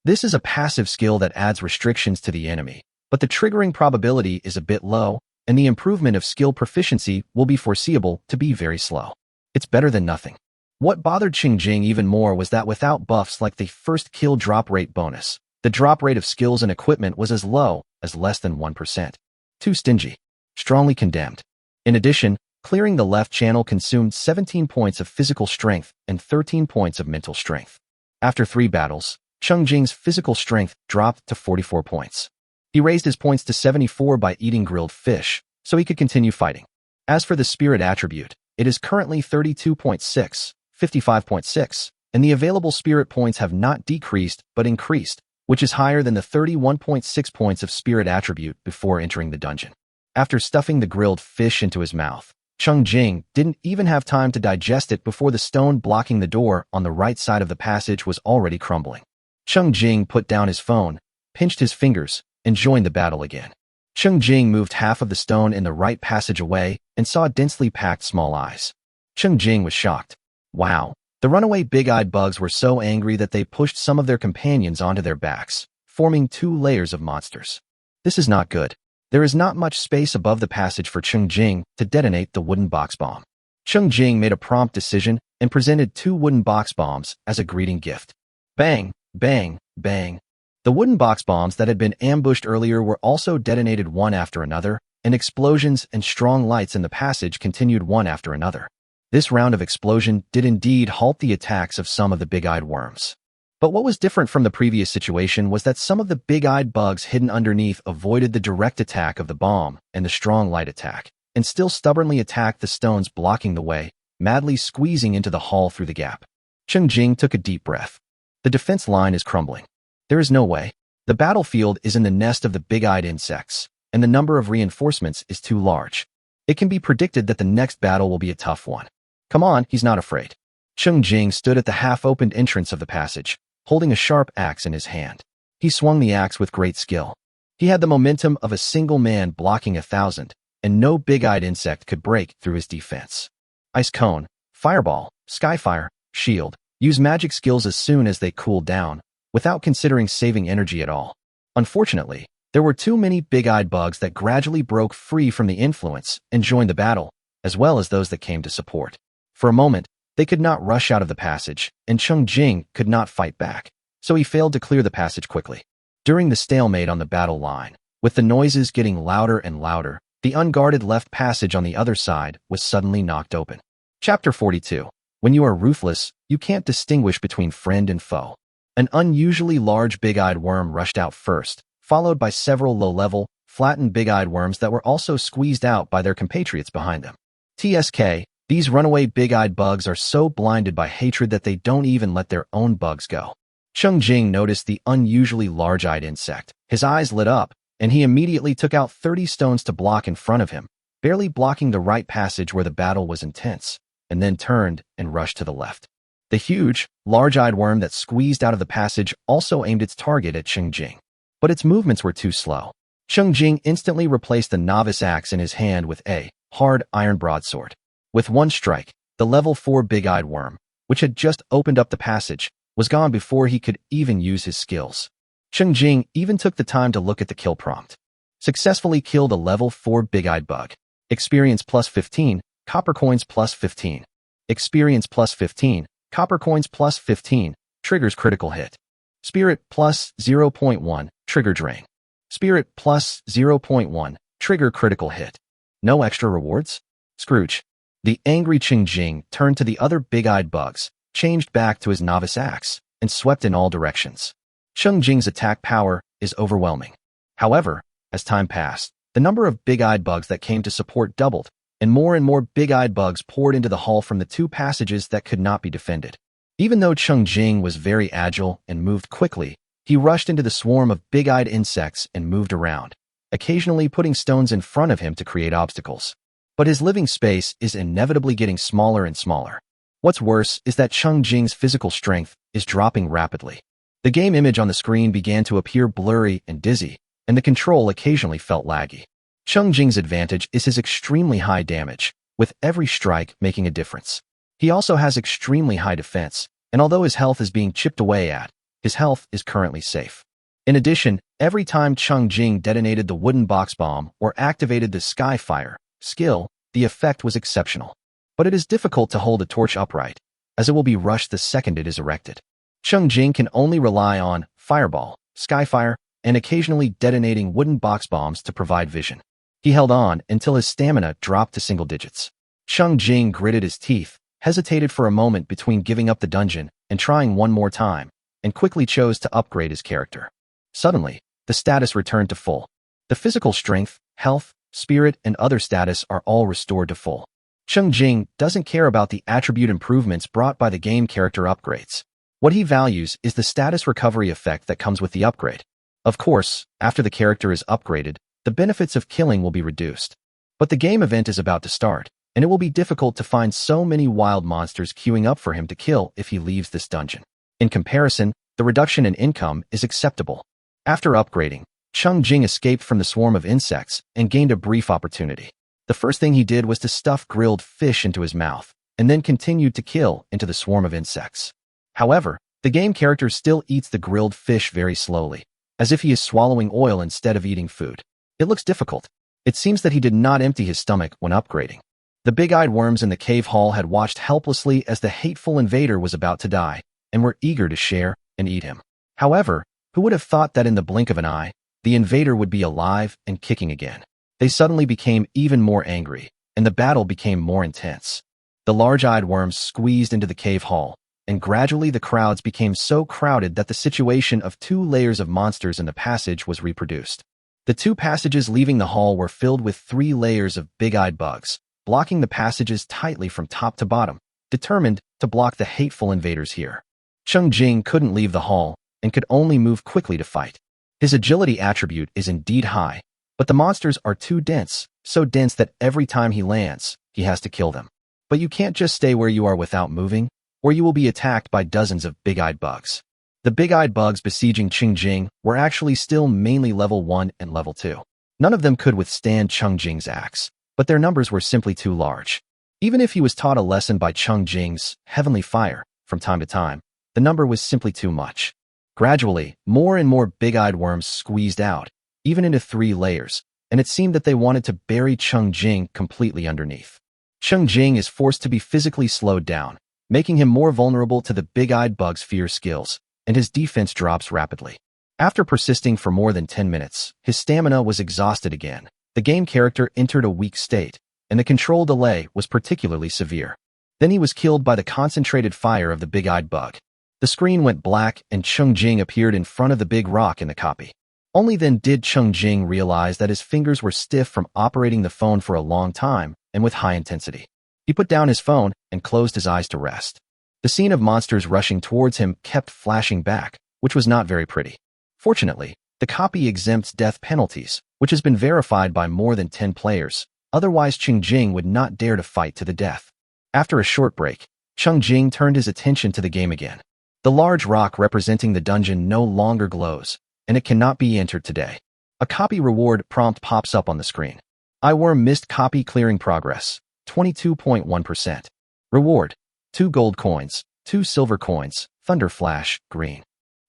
[SPEAKER 1] This is a passive skill that adds restrictions to the enemy, but the triggering probability is a bit low, and the improvement of skill proficiency will be foreseeable to be very slow. It's better than nothing. What bothered Cheng Jing even more was that without buffs like the first kill drop rate bonus, the drop rate of skills and equipment was as low as less than 1%. Too stingy. Strongly condemned. In addition, clearing the left channel consumed 17 points of physical strength and 13 points of mental strength. After 3 battles, Cheng Jing's physical strength dropped to 44 points. He raised his points to 74 by eating grilled fish, so he could continue fighting. As for the spirit attribute, it is currently 32.6, 55.6, and the available spirit points have not decreased but increased, which is higher than the 31.6 points of spirit attribute before entering the dungeon. After stuffing the grilled fish into his mouth, Cheng Jing didn't even have time to digest it before the stone blocking the door on the right side of the passage was already crumbling. Cheng Jing put down his phone, pinched his fingers, and joined the battle again. Cheng Jing moved half of the stone in the right passage away and saw densely packed small eyes. Cheng Jing was shocked. Wow, the runaway big-eyed bugs were so angry that they pushed some of their companions onto their backs, forming 2 layers of monsters. This is not good. There is not much space above the passage for Cheng Jing to detonate the wooden box bomb. Cheng Jing made a prompt decision and presented 2 wooden box bombs as a greeting gift. Bang, bang, bang. The wooden box bombs that had been ambushed earlier were also detonated one after another, and explosions and strong lights in the passage continued one after another. This round of explosion did indeed halt the attacks of some of the big-eyed worms. But what was different from the previous situation was that some of the big-eyed bugs hidden underneath avoided the direct attack of the bomb and the strong light attack, and still stubbornly attacked the stones blocking the way, madly squeezing into the hall through the gap. Cheng Jing took a deep breath. The defense line is crumbling. There is no way. The battlefield is in the nest of the big-eyed insects, and the number of reinforcements is too large. It can be predicted that the next battle will be a tough one. Come on, he's not afraid. Cheng Jing stood at the half-opened entrance of the passage, holding a sharp axe in his hand. He swung the axe with great skill. He had the momentum of a single man blocking 1,000, and no big-eyed insect could break through his defense. Ice cone, fireball, skyfire, shield, use magic skills as soon as they cool down, without considering saving energy at all. Unfortunately, there were too many big-eyed bugs that gradually broke free from the influence and joined the battle, as well as those that came to support. For a moment, they could not rush out of the passage, and Cheng Jing could not fight back, so he failed to clear the passage quickly. During the stalemate on the battle line, with the noises getting louder and louder, the unguarded left passage on the other side was suddenly knocked open. Chapter 42. When you are ruthless, you can't distinguish between friend and foe. An unusually large big-eyed worm rushed out first, followed by several low-level, flattened big-eyed worms that were also squeezed out by their compatriots behind them. TSK. These runaway big-eyed bugs are so blinded by hatred that they don't even let their own bugs go. Cheng Jing noticed the unusually large-eyed insect. His eyes lit up, and he immediately took out 30 stones to block in front of him, barely blocking the right passage where the battle was intense, and then turned and rushed to the left. The huge, large-eyed worm that squeezed out of the passage also aimed its target at Cheng Jing. But its movements were too slow. Cheng Jing instantly replaced the novice axe in his hand with a hard iron broadsword. With one strike, the level 4 big-eyed worm, which had just opened up the passage, was gone before he could even use his skills. Cheng Jing even took the time to look at the kill prompt. Successfully killed a level 4 big-eyed bug. Experience plus 15, copper coins plus 15. Experience plus 15, Copper coins plus 15, triggers critical hit. Spirit plus 0.1, trigger drain. Spirit plus 0.1, trigger critical hit. No extra rewards? Scrooge. The angry Cheng Jing turned to the other big-eyed bugs, changed back to his novice axe, and swept in all directions. Cheng Jing's attack power is overwhelming. However, as time passed, the number of big-eyed bugs that came to support doubled, and more big-eyed bugs poured into the hall from the two passages that could not be defended. Even though Cheng Jing was very agile and moved quickly, he rushed into the swarm of big-eyed insects and moved around, occasionally putting stones in front of him to create obstacles. But his living space is inevitably getting smaller and smaller. What's worse is that Cheng Jing's physical strength is dropping rapidly. The game image on the screen began to appear blurry and dizzy, and the control occasionally felt laggy. Cheng Jing's advantage is his extremely high damage, with every strike making a difference. He also has extremely high defense, and although his health is being chipped away at, his health is currently safe. In addition, every time Cheng Jing detonated the wooden box bomb or activated the Skyfire skill, the effect was exceptional. But it is difficult to hold a torch upright, as it will be rushed the second it is erected. Cheng Jing can only rely on Fireball, Skyfire, and occasionally detonating wooden box bombs to provide vision. He held on until his stamina dropped to single digits. Cheng Jing gritted his teeth, hesitated for a moment between giving up the dungeon and trying one more time, and quickly chose to upgrade his character. Suddenly, the status returned to full. The physical strength, health, spirit, and other status are all restored to full. Cheng Jing doesn't care about the attribute improvements brought by the game character upgrades. What he values is the status recovery effect that comes with the upgrade. Of course, after the character is upgraded, the benefits of killing will be reduced. But the game event is about to start, and it will be difficult to find so many wild monsters queuing up for him to kill if he leaves this dungeon. In comparison, the reduction in income is acceptable. After upgrading, Cheng Jing escaped from the swarm of insects and gained a brief opportunity. The first thing he did was to stuff grilled fish into his mouth, and then continued to kill into the swarm of insects. However, the game character still eats the grilled fish very slowly, as if he is swallowing oil instead of eating food. It looks difficult. It seems that he did not empty his stomach when upgrading. The big-eyed worms in the cave hall had watched helplessly as the hateful invader was about to die, and were eager to share and eat him. However, who would have thought that in the blink of an eye, the invader would be alive and kicking again? They suddenly became even more angry, and the battle became more intense. The large-eyed worms squeezed into the cave hall, and gradually the crowds became so crowded that the situation of two layers of monsters in the passage was reproduced. The two passages leaving the hall were filled with 3 layers of big-eyed bugs, blocking the passages tightly from top to bottom, determined to block the hateful invaders here. Cheng Jing couldn't leave the hall and could only move quickly to fight. His agility attribute is indeed high, but the monsters are too dense, so dense that every time he lands, he has to kill them. But you can't just stay where you are without moving, or you will be attacked by dozens of big-eyed bugs. The big-eyed bugs besieging Cheng Jing were actually still mainly level 1 and level 2. None of them could withstand Cheng Jing's axe, but their numbers were simply too large. Even if he was taught a lesson by Cheng Jing's heavenly fire from time to time, the number was simply too much. Gradually, more and more big-eyed worms squeezed out, even into 3 layers, and it seemed that they wanted to bury Cheng Jing completely underneath. Cheng Jing is forced to be physically slowed down, making him more vulnerable to the big-eyed bug's fear skills, and his defense drops rapidly. After persisting for more than 10 minutes, his stamina was exhausted again. The game character entered a weak state, and the control delay was particularly severe. Then he was killed by the concentrated fire of the big-eyed bug. The screen went black and Cheng Jing appeared in front of the big rock in the copy. Only then did Cheng Jing realize that his fingers were stiff from operating the phone for a long time and with high intensity. He put down his phone and closed his eyes to rest. The scene of monsters rushing towards him kept flashing back, which was not very pretty. Fortunately, the copy exempts death penalties, which has been verified by more than 10 players. Otherwise, Cheng Jing would not dare to fight to the death. After a short break, Cheng Jing turned his attention to the game again. The large rock representing the dungeon no longer glows, and it cannot be entered today. A copy reward prompt pops up on the screen. Eyeworm missed copy clearing progress, 22.1%. Reward: 2 gold coins, 2 silver coins, thunder flash, green.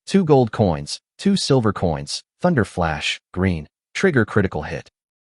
[SPEAKER 1] 2 gold coins, 2 silver coins, thunder flash, green. Trigger critical hit.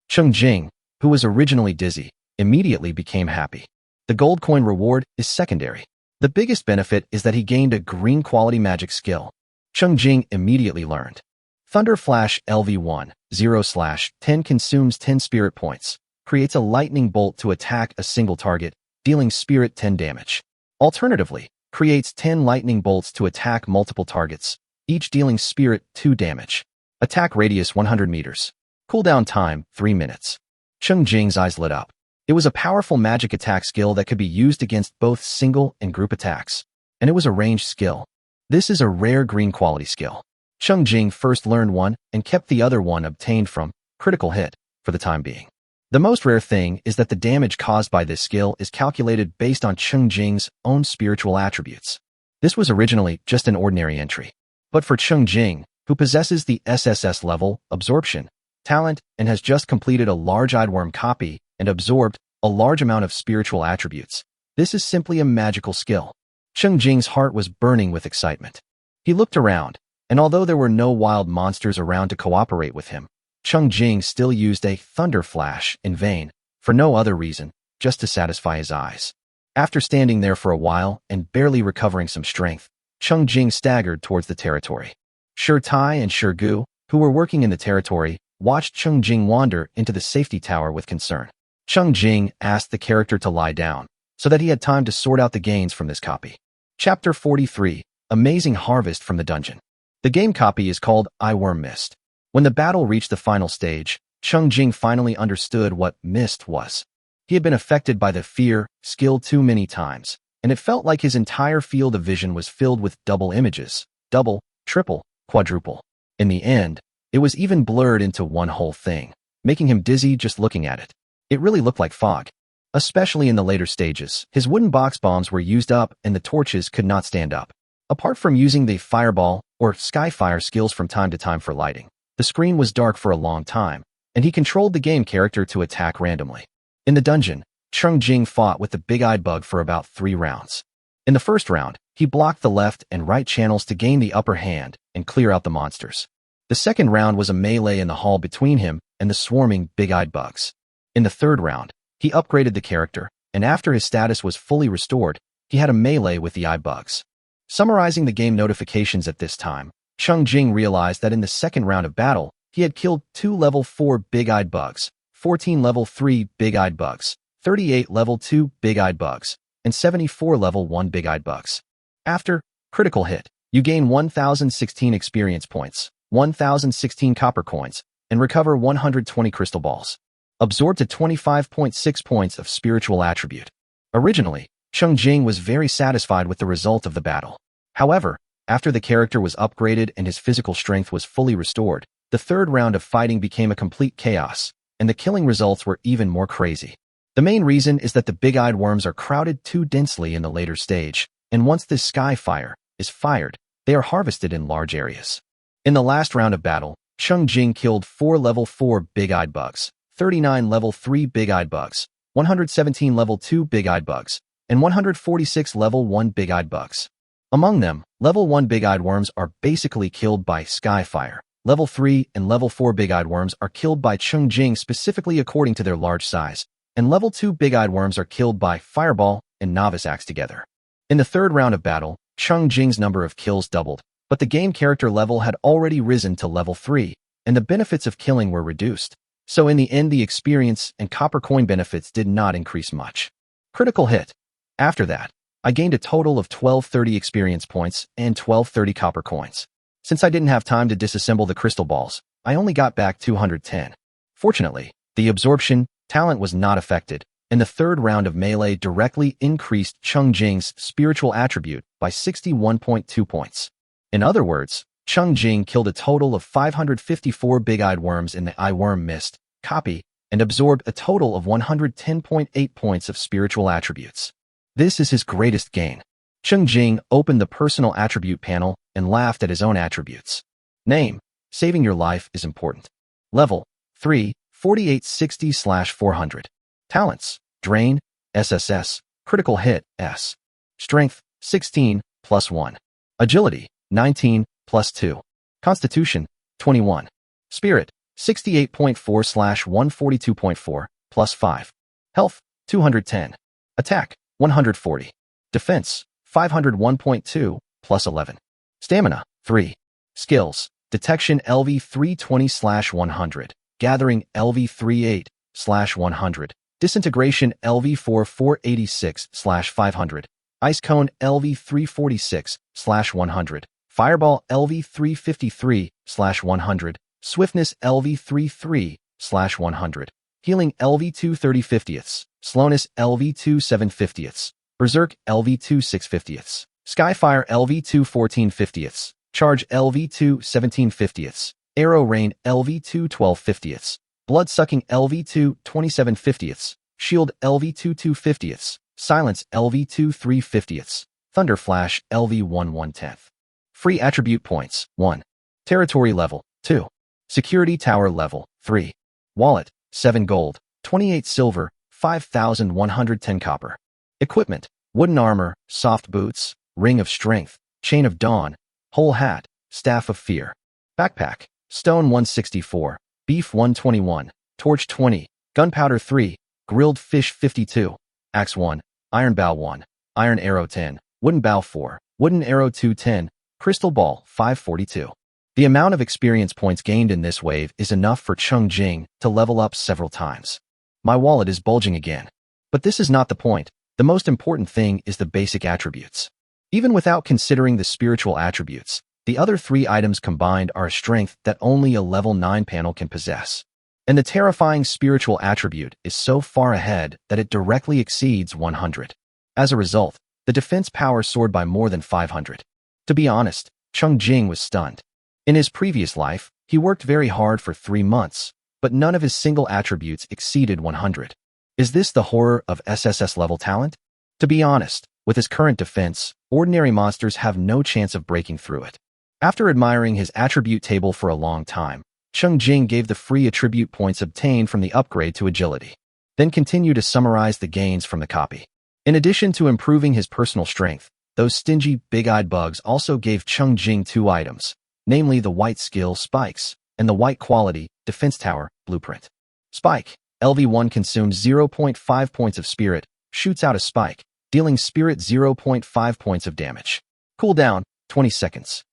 [SPEAKER 1] Cheng Jing, who was originally dizzy, immediately became happy. The gold coin reward is secondary. The biggest benefit is that he gained a green quality magic skill. Cheng Jing immediately learned. Thunder Flash LV1, 0/10 consumes 10 spirit points, creates a lightning bolt to attack a single target, dealing spirit 10 damage. Alternatively, creates 10 lightning bolts to attack multiple targets, each dealing spirit 2 damage. Attack radius 100 meters. Cooldown time 3 minutes. Cheng Jing's eyes lit up. It was a powerful magic attack skill that could be used against both single and group attacks, and it was a ranged skill. This is a rare green quality skill. Cheng Jing first learned one and kept the other one obtained from critical hit for the time being. The most rare thing is that the damage caused by this skill is calculated based on Cheng Jing's own spiritual attributes. This was originally just an ordinary entry. But for Cheng Jing, who possesses the SSS-Level absorption talent and has just completed a large eyeworm copy and absorbed a large amount of spiritual attributes, this is simply a magical skill. Cheng Jing's heart was burning with excitement. He looked around, and although there were no wild monsters around to cooperate with him, Cheng Jing still used a thunder flash in vain, for no other reason, just to satisfy his eyes. After standing there for a while and barely recovering some strength, Cheng Jing staggered towards the territory. Shi Tai and Shi Gu, who were working in the territory, watched Cheng Jing wander into the safety tower with concern. Cheng Jing asked the character to lie down, so that he had time to sort out the gains from this copy. Chapter 43, Amazing Harvest from the Dungeon. The game copy is called Eyeworm Mist. When the battle reached the final stage, Cheng Jing finally understood what mist was. He had been affected by the fear skill too many times, and it felt like his entire field of vision was filled with double images, double, triple, quadruple. In the end, it was even blurred into one whole thing, making him dizzy just looking at it. It really looked like fog. Especially in the later stages, his wooden box bombs were used up and the torches could not stand up. Apart from using the fireball or skyfire skills from time to time for lighting, the screen was dark for a long time, and he controlled the game character to attack randomly. In the dungeon, Cheng Jing fought with the big-eyed bug for about 3 rounds. In the first round, he blocked the left and right channels to gain the upper hand and clear out the monsters. The second round was a melee in the hall between him and the swarming big-eyed bugs. In the third round, he upgraded the character, and after his status was fully restored, he had a melee with the eye bugs. Summarizing the game notifications at this time, Cheng Jing realized that in the second round of battle, he had killed 2 level 4 big-eyed bugs, 14 level 3 big-eyed bugs, 38 level 2 big-eyed bugs, and 74 level 1 big-eyed bugs. After critical hit, you gain 1,016 experience points, 1,016 copper coins, and recover 120 crystal balls. Absorb to 25.6 points of spiritual attribute. Originally, Cheng Jing was very satisfied with the result of the battle. However, after the character was upgraded and his physical strength was fully restored, the third round of fighting became a complete chaos, and the killing results were even more crazy. The main reason is that the big-eyed worms are crowded too densely in the later stage, and once this sky fire is fired, they are harvested in large areas. In the last round of battle, Cheng Jing killed 4 level 4 big-eyed bugs, 39 level 3 big-eyed bugs, 117 level 2 big-eyed bugs, and 146 level 1 big-eyed bugs. Among them, level 1 big-eyed worms are basically killed by skyfire. Level 3 and level 4 big-eyed worms are killed by Cheng Jing specifically according to their large size, and level 2 big-eyed worms are killed by fireball and novice axe together. In the third round of battle, Cheng Jing's number of kills doubled, but the game character level had already risen to level 3, and the benefits of killing were reduced. So in the end, the experience and copper coin benefits did not increase much. Critical hit. After that, I gained a total of 1230 experience points and 1230 copper coins. Since I didn't have time to disassemble the crystal balls, I only got back 210. Fortunately, the absorption talent was not affected, and the third round of melee directly increased Cheng Jing's spiritual attribute by 61.2 points. In other words, Cheng Jing killed a total of 554 big-eyed worms in the Eyeworm Mist copy and absorbed a total of 110.8 points of spiritual attributes. This is his greatest gain. Cheng Jing opened the personal attribute panel and laughed at his own attributes. Name: saving your life is important. Level: 3, 4860/400. Talents: Drain, SSS, Critical Hit, S. Strength: 16, +1. Agility: 19, +2. Constitution: 21. Spirit: 68.4/142.4, +5. Health: 210. Attack: 140. Defense: 501.2, plus 11. Stamina, 3. Skills, Detection LV320/100, Gathering LV38/100, Disintegration LV4486/500, Ice Cone LV346/100, Fireball LV353/100, Swiftness LV33/100, Healing LV230/50, Slowness LV27/50, Berserk LV26/50, Skyfire LV214/50, Charge LV217/50, Arrow Rain LV212/50, Blood-Sucking LV227/50, Shield LV22/50, Silence LV23/50, Thunder Flash LV11/10. Free Attribute Points, 1. Territory Level, 2. Security Tower Level, 3. Wallet, 7 gold, 28 silver, 5,110 copper. Equipment, Wooden Armor, Soft Boots, Ring of Strength, Chain of Dawn, Whole Hat, Staff of Fear. Backpack, Stone 164, Beef 121, Torch 20, Gunpowder 3, Grilled Fish 52, Axe 1, Iron Bow 1, Iron Arrow 10, Wooden Bow 4, Wooden Arrow 210, Crystal Ball 542. The amount of experience points gained in this wave is enough for Cheng Jing to level up several times. My wallet is bulging again. But this is not the point. The most important thing is the basic attributes. Even without considering the spiritual attributes, the other 3 items combined are a strength that only a level 9 panel can possess. And the terrifying spiritual attribute is so far ahead that it directly exceeds 100. As a result, the defense power soared by more than 500. To be honest, Cheng Jing was stunned. In his previous life, he worked very hard for 3 months, but none of his single attributes exceeded 100. Is this the horror of SSS-level talent? To be honest, with his current defense, ordinary monsters have no chance of breaking through it. After admiring his attribute table for a long time, Cheng Jing gave the free attribute points obtained from the upgrade to agility. Then continued to summarize the gains from the copy. In addition to improving his personal strength, those stingy, big-eyed bugs also gave Cheng Jing 2 items, namely the white skill spikes and the white quality defense tower blueprint. Spike, LV1 consumes 0.5 points of spirit, shoots out a spike, dealing spirit 0.5 points of damage. Cooldown, 20 seconds.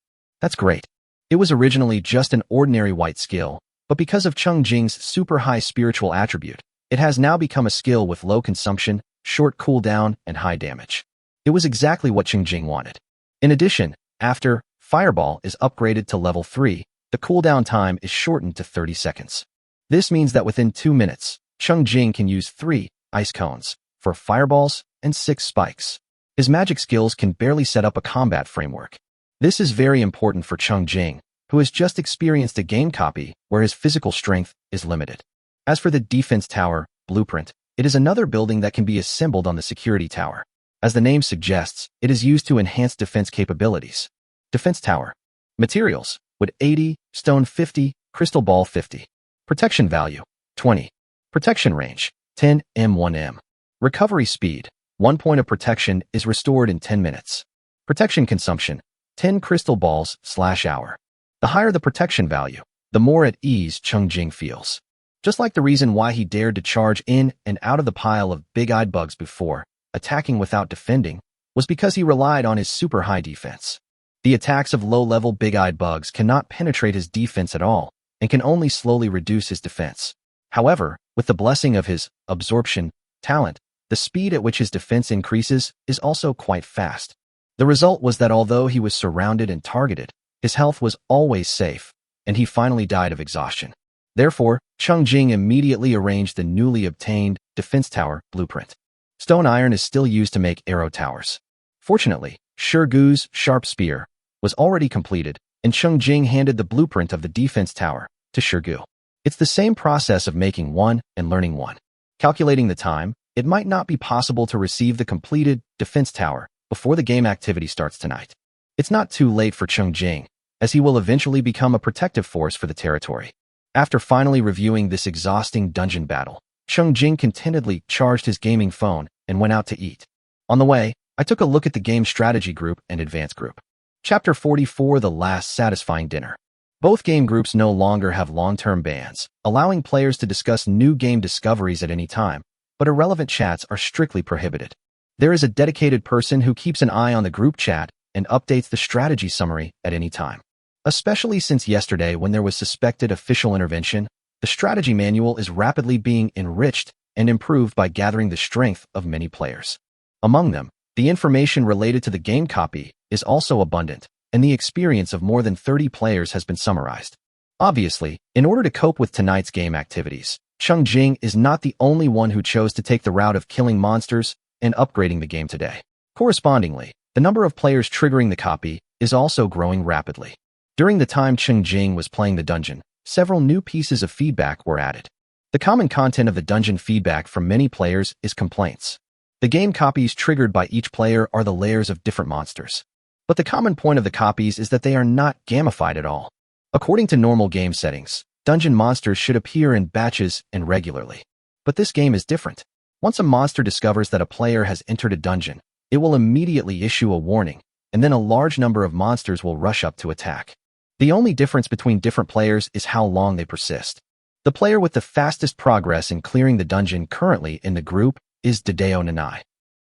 [SPEAKER 1] That's great. It was originally just an ordinary white skill, but because of Cheng Jing's super high spiritual attribute, it has now become a skill with low consumption, short cooldown, and high damage. It was exactly what Cheng Jing wanted. In addition, after Fireball is upgraded to level 3, the cooldown time is shortened to 30 seconds. This means that within 2 minutes, Cheng Jing can use 3 ice cones, 4 fireballs, and 6 spikes. His magic skills can barely set up a combat framework. This is very important for Cheng Jing, who has just experienced a game copy where his physical strength is limited. As for the defense tower blueprint, it is another building that can be assembled on the security tower. As the name suggests, it is used to enhance defense capabilities. Defense tower. Materials: wood 80, stone 50, crystal ball 50. Protection value: 20. Protection range: 10 m/1m. Recovery speed: 1 point of protection is restored in 10 minutes. Protection consumption: 10 crystal balls/hour. The higher the protection value, the more at ease Cheng Jing feels. Just like the reason why he dared to charge in and out of the pile of big-eyed bugs before, attacking without defending, was because he relied on his super high defense. The attacks of low-level big-eyed bugs cannot penetrate his defense at all, and can only slowly reduce his defense. However, with the blessing of his absorption talent, the speed at which his defense increases is also quite fast. The result was that although he was surrounded and targeted, his health was always safe, and he finally died of exhaustion. Therefore, Cheng Jing immediately arranged the newly obtained defense tower blueprint. Stone iron is still used to make arrow towers. Fortunately, Shirgu's sharp spear was already completed, and Cheng Jing handed the blueprint of the defense tower to Shirgu. It's the same process of making one and learning one. Calculating the time, it might not be possible to receive the completed defense tower before the game activity starts tonight. It's not too late for Cheng Jing, as he will eventually become a protective force for the territory. After finally reviewing this exhausting dungeon battle, Cheng Jing contentedly charged his gaming phone and went out to eat. On the way, I took a look at the game strategy group and advanced group. Chapter 44: The Last Satisfying Dinner. Both game groups no longer have long-term bans, allowing players to discuss new game discoveries at any time, but irrelevant chats are strictly prohibited. There is a dedicated person who keeps an eye on the group chat and updates the strategy summary at any time. Especially since yesterday when there was suspected official intervention, the strategy manual is rapidly being enriched and improved by gathering the strength of many players. Among them, the information related to the game copy is also abundant, and the experience of more than 30 players has been summarized. Obviously, in order to cope with tonight's game activities, Cheng Jing is not the only one who chose to take the route of killing monsters and upgrading the game today. Correspondingly, the number of players triggering the copy is also growing rapidly. During the time Cheng Jing was playing the dungeon, several new pieces of feedback were added. The common content of the dungeon feedback from many players is complaints. The game copies triggered by each player are the layers of different monsters. But the common point of the copies is that they are not gamified at all. According to normal game settings, dungeon monsters should appear in batches and regularly. But this game is different. Once a monster discovers that a player has entered a dungeon, it will immediately issue a warning, and then a large number of monsters will rush up to attack. The only difference between different players is how long they persist. The player with the fastest progress in clearing the dungeon currently in the group is Dideo Nanai.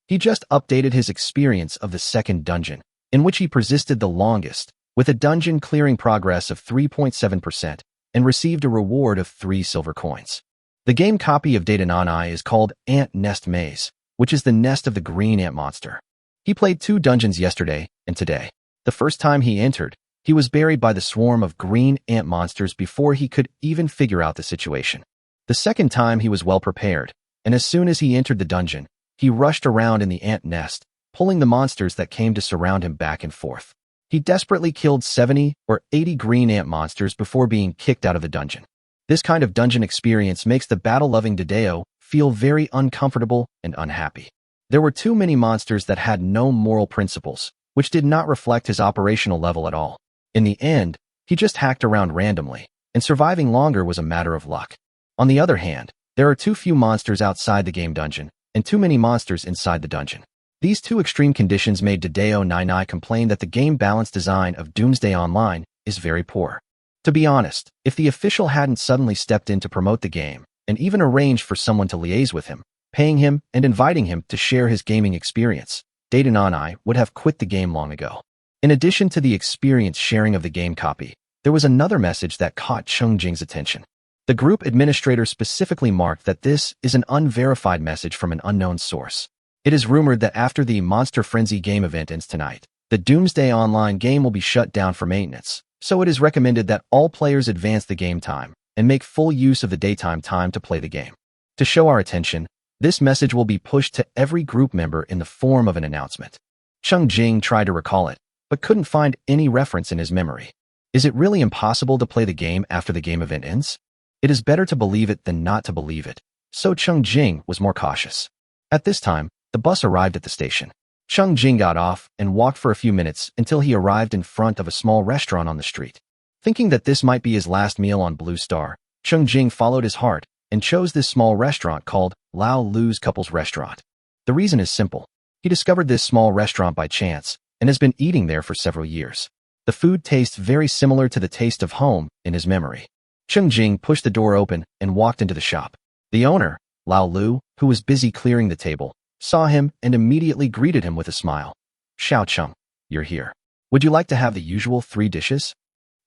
[SPEAKER 1] He just updated his experience of the second dungeon, in which he persisted the longest, with a dungeon clearing progress of 3.7% and received a reward of 3 silver coins. The game copy of Data Nanai is called Ant Nest Maze, which is the nest of the green ant monster. He played 2 dungeons yesterday and today. The first time he entered, he was buried by the swarm of green ant monsters before he could even figure out the situation. The second time he was well prepared, and as soon as he entered the dungeon, he rushed around in the ant nest, pulling the monsters that came to surround him back and forth. He desperately killed 70 or 80 green ant monsters before being kicked out of the dungeon. This kind of dungeon experience makes the battle-loving Dideo feel very uncomfortable and unhappy. There were too many monsters that had no moral principles, which did not reflect his operational level at all. In the end, he just hacked around randomly, and surviving longer was a matter of luck. On the other hand, there are too few monsters outside the game dungeon, and too many monsters inside the dungeon. These two extreme conditions made Dideo Nanai complain that the game balance design of Doomsday Online is very poor. To be honest, if the official hadn't suddenly stepped in to promote the game, and even arranged for someone to liaise with him, paying him and inviting him to share his gaming experience, Data Nanai would have quit the game long ago. In addition to the experience sharing of the game copy, there was another message that caught Cheng Jing's attention. The group administrator specifically marked that this is an unverified message from an unknown source. It is rumored that after the Monster Frenzy game event ends tonight, the Doomsday Online game will be shut down for maintenance, so it is recommended that all players advance the game time and make full use of the daytime time to play the game. To show our attention, this message will be pushed to every group member in the form of an announcement. Cheng Jing tried to recall it, but couldn't find any reference in his memory. Is it really impossible to play the game after the game event ends? It is better to believe it than not to believe it, so Cheng Jing was more cautious. At this time, the bus arrived at the station. Cheng Jing got off and walked for a few minutes until he arrived in front of a small restaurant on the street. Thinking that this might be his last meal on Blue Star, Cheng Jing followed his heart and chose this small restaurant called Lao Lu's Couples Restaurant. The reason is simple. He discovered this small restaurant by chance and has been eating there for several years. The food tastes very similar to the taste of home in his memory. Cheng Jing pushed the door open and walked into the shop. The owner, Lao Lu, who was busy clearing the table, saw him and immediately greeted him with a smile. "Xiao Cheng, you're here. Would you like to have the usual 3 dishes?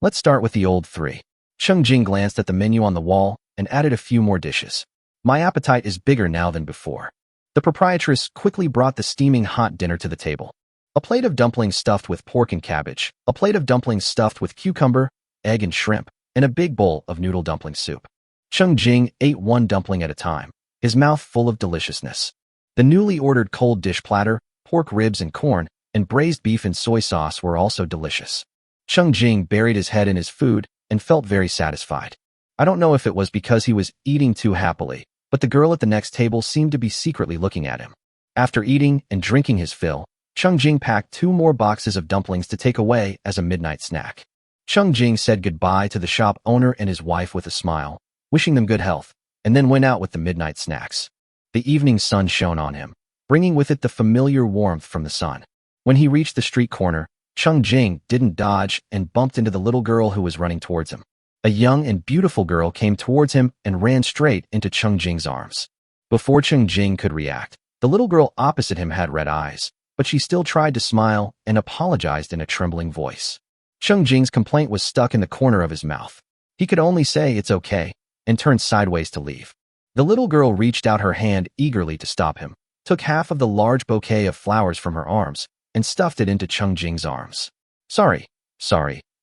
[SPEAKER 1] Let's start with the old 3. Cheng Jing glanced at the menu on the wall and added a few more dishes. My appetite is bigger now than before. The proprietress quickly brought the steaming hot dinner to the table. A plate of dumplings stuffed with pork and cabbage, a plate of dumplings stuffed with cucumber, egg and shrimp, and a big bowl of noodle dumpling soup. Cheng Jing ate one dumpling at a time, his mouth full of deliciousness. The newly ordered cold dish platter, pork ribs and corn, and braised beef and soy sauce were also delicious. Cheng Jing buried his head in his food and felt very satisfied. I don't know if it was because he was eating too happily, but the girl at the next table seemed to be secretly looking at him. After eating and drinking his fill, Cheng Jing packed 2 more boxes of dumplings to take away as a midnight snack. Cheng Jing said goodbye to the shop owner and his wife with a smile, wishing them good health, and then went out with the midnight snacks. The evening sun shone on him, bringing with it the familiar warmth from the sun. When he reached the street corner, Cheng Jing didn't dodge and bumped into the little girl who was running towards him. A young and beautiful girl came towards him and ran straight into Cheng Jing's arms. Before Cheng Jing could react, The little girl opposite him had red eyes, but she still tried to smile and apologized in a trembling voice. Cheng Jing's complaint was stuck in the corner of his mouth. He could only say it's okay and turned sideways to leave. The little girl reached out her hand eagerly to stop him, took half of the large bouquet of flowers from her arms, and stuffed it into Cheng Jing's arms. Sorry,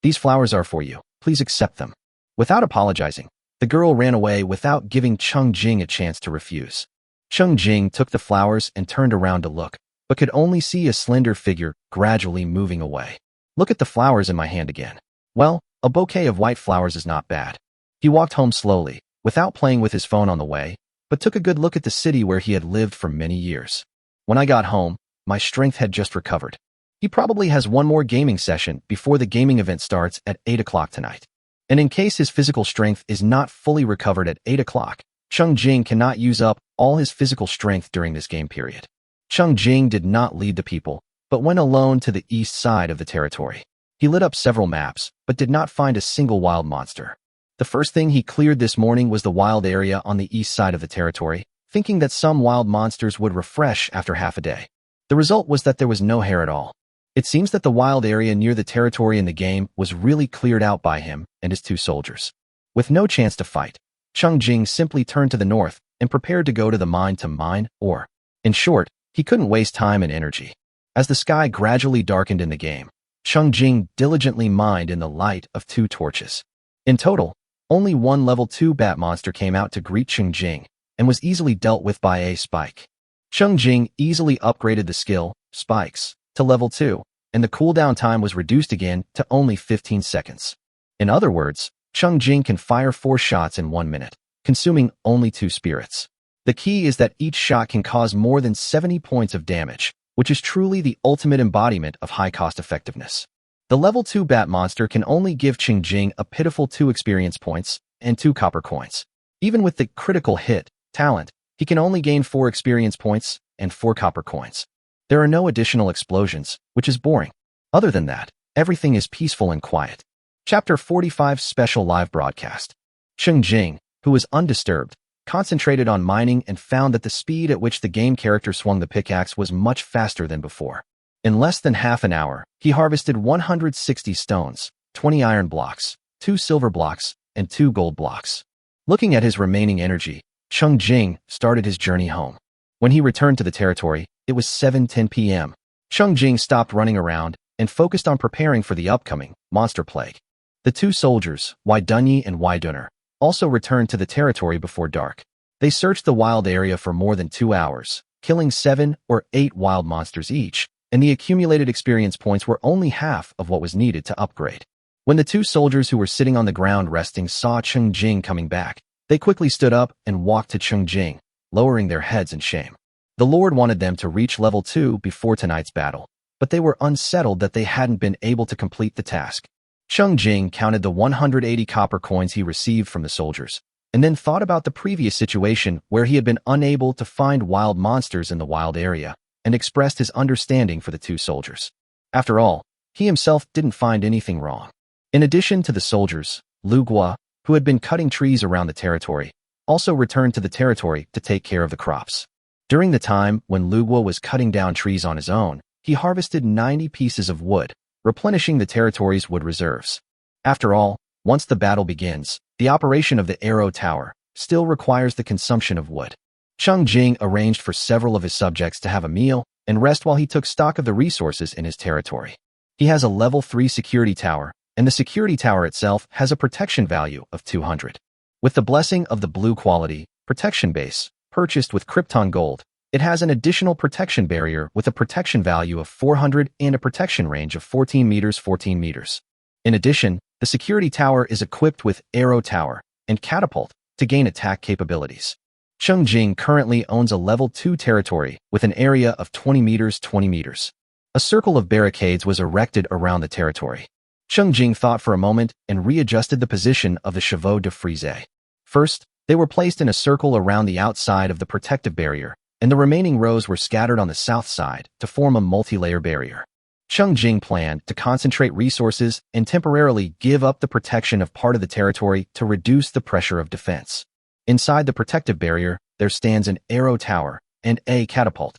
[SPEAKER 1] these flowers are for you. Please accept them. Without apologizing, the girl ran away without giving Cheng Jing a chance to refuse. Cheng Jing took the flowers and turned around to look, but could only see a slender figure gradually moving away. Look at the flowers in my hand again. Well, a bouquet of white flowers is not bad. He walked home slowly, without playing with his phone on the way, but took a good look at the city where he had lived for many years. When I got home, my strength had just recovered. He probably has one more gaming session before the gaming event starts at 8 o'clock tonight. And in case his physical strength is not fully recovered at 8 o'clock, Cheng Jing cannot use up all his physical strength during this game period. Cheng Jing did not lead the people, but went alone to the east side of the territory. He lit up several maps, but did not find a single wild monster. The first thing he cleared this morning was the wild area on the east side of the territory, thinking that some wild monsters would refresh after half a day. The result was that there was no hare at all. It seems that the wild area near the territory in the game was really cleared out by him and his 2 soldiers. With no chance to fight, Cheng Jing simply turned to the north and prepared to go to the mine to mine ore. In short, he couldn't waste time and energy. As the sky gradually darkened in the game, Cheng Jing diligently mined in the light of 2 torches. In total, only one level 2 bat monster came out to greet Cheng Jing and was easily dealt with by a spike. Cheng Jing easily upgraded the skill, spikes, to level 2, and the cooldown time was reduced again to only 15 seconds. In other words, Cheng Jing can fire 4 shots in 1 minute, consuming only 2 spirits. The key is that each shot can cause more than 70 points of damage, which is truly the ultimate embodiment of high cost effectiveness. The level 2 bat monster can only give Cheng Jing a pitiful 2 experience points and 2 copper coins. Even with the critical hit talent, he can only gain 4 experience points and 4 copper coins. There are no additional explosions, which is boring. Other than that, everything is peaceful and quiet. Chapter 45 Special Live Broadcast. Cheng Jing, who was undisturbed, concentrated on mining and found that the speed at which the game character swung the pickaxe was much faster than before. In less than half an hour, he harvested 160 stones, 20 iron blocks, 2 silver blocks, and 2 gold blocks. Looking at his remaining energy, Cheng Jing started his journey home. When he returned to the territory, it was 7:10 p.m. Cheng Jing stopped running around and focused on preparing for the upcoming monster plague. The 2 soldiers, Wai Dunyi and Wai Dunner, also returned to the territory before dark. They searched the wild area for more than 2 hours, killing 7 or 8 wild monsters each, and the accumulated experience points were only half of what was needed to upgrade. When the 2 soldiers who were sitting on the ground resting saw Cheng Jing coming back, they quickly stood up and walked to Cheng Jing, lowering their heads in shame. The Lord wanted them to reach level 2 before tonight's battle, but they were unsettled that they hadn't been able to complete the task. Cheng Jing counted the 180 copper coins he received from the soldiers, and then thought about the previous situation where he had been unable to find wild monsters in the wild area, and expressed his understanding for the 2 soldiers. After all, he himself didn't find anything wrong. In addition to the soldiers, Lu Gua, who had been cutting trees around the territory, also returned to the territory to take care of the crops. During the time when Lu Gua was cutting down trees on his own, he harvested 90 pieces of wood, replenishing the territory's wood reserves. After all, once the battle begins, the operation of the arrow tower still requires the consumption of wood. Cheng Jing arranged for several of his subjects to have a meal and rest while he took stock of the resources in his territory. He has a level 3 security tower, and the security tower itself has a protection value of 200. With the blessing of the blue quality protection base, purchased with Krypton Gold, it has an additional protection barrier with a protection value of 400 and a protection range of 14 meters. In addition, the security tower is equipped with arrow tower and catapult to gain attack capabilities. Cheng Jing currently owns a level 2 territory with an area of 20 meters. A circle of barricades was erected around the territory. Cheng Jing thought for a moment and readjusted the position of the chevaux de frise. First, they were placed in a circle around the outside of the protective barrier, and the remaining rows were scattered on the south side to form a multi-layer barrier. Cheng Jing planned to concentrate resources and temporarily give up the protection of part of the territory to reduce the pressure of defense. Inside the protective barrier, there stands an arrow tower and a catapult.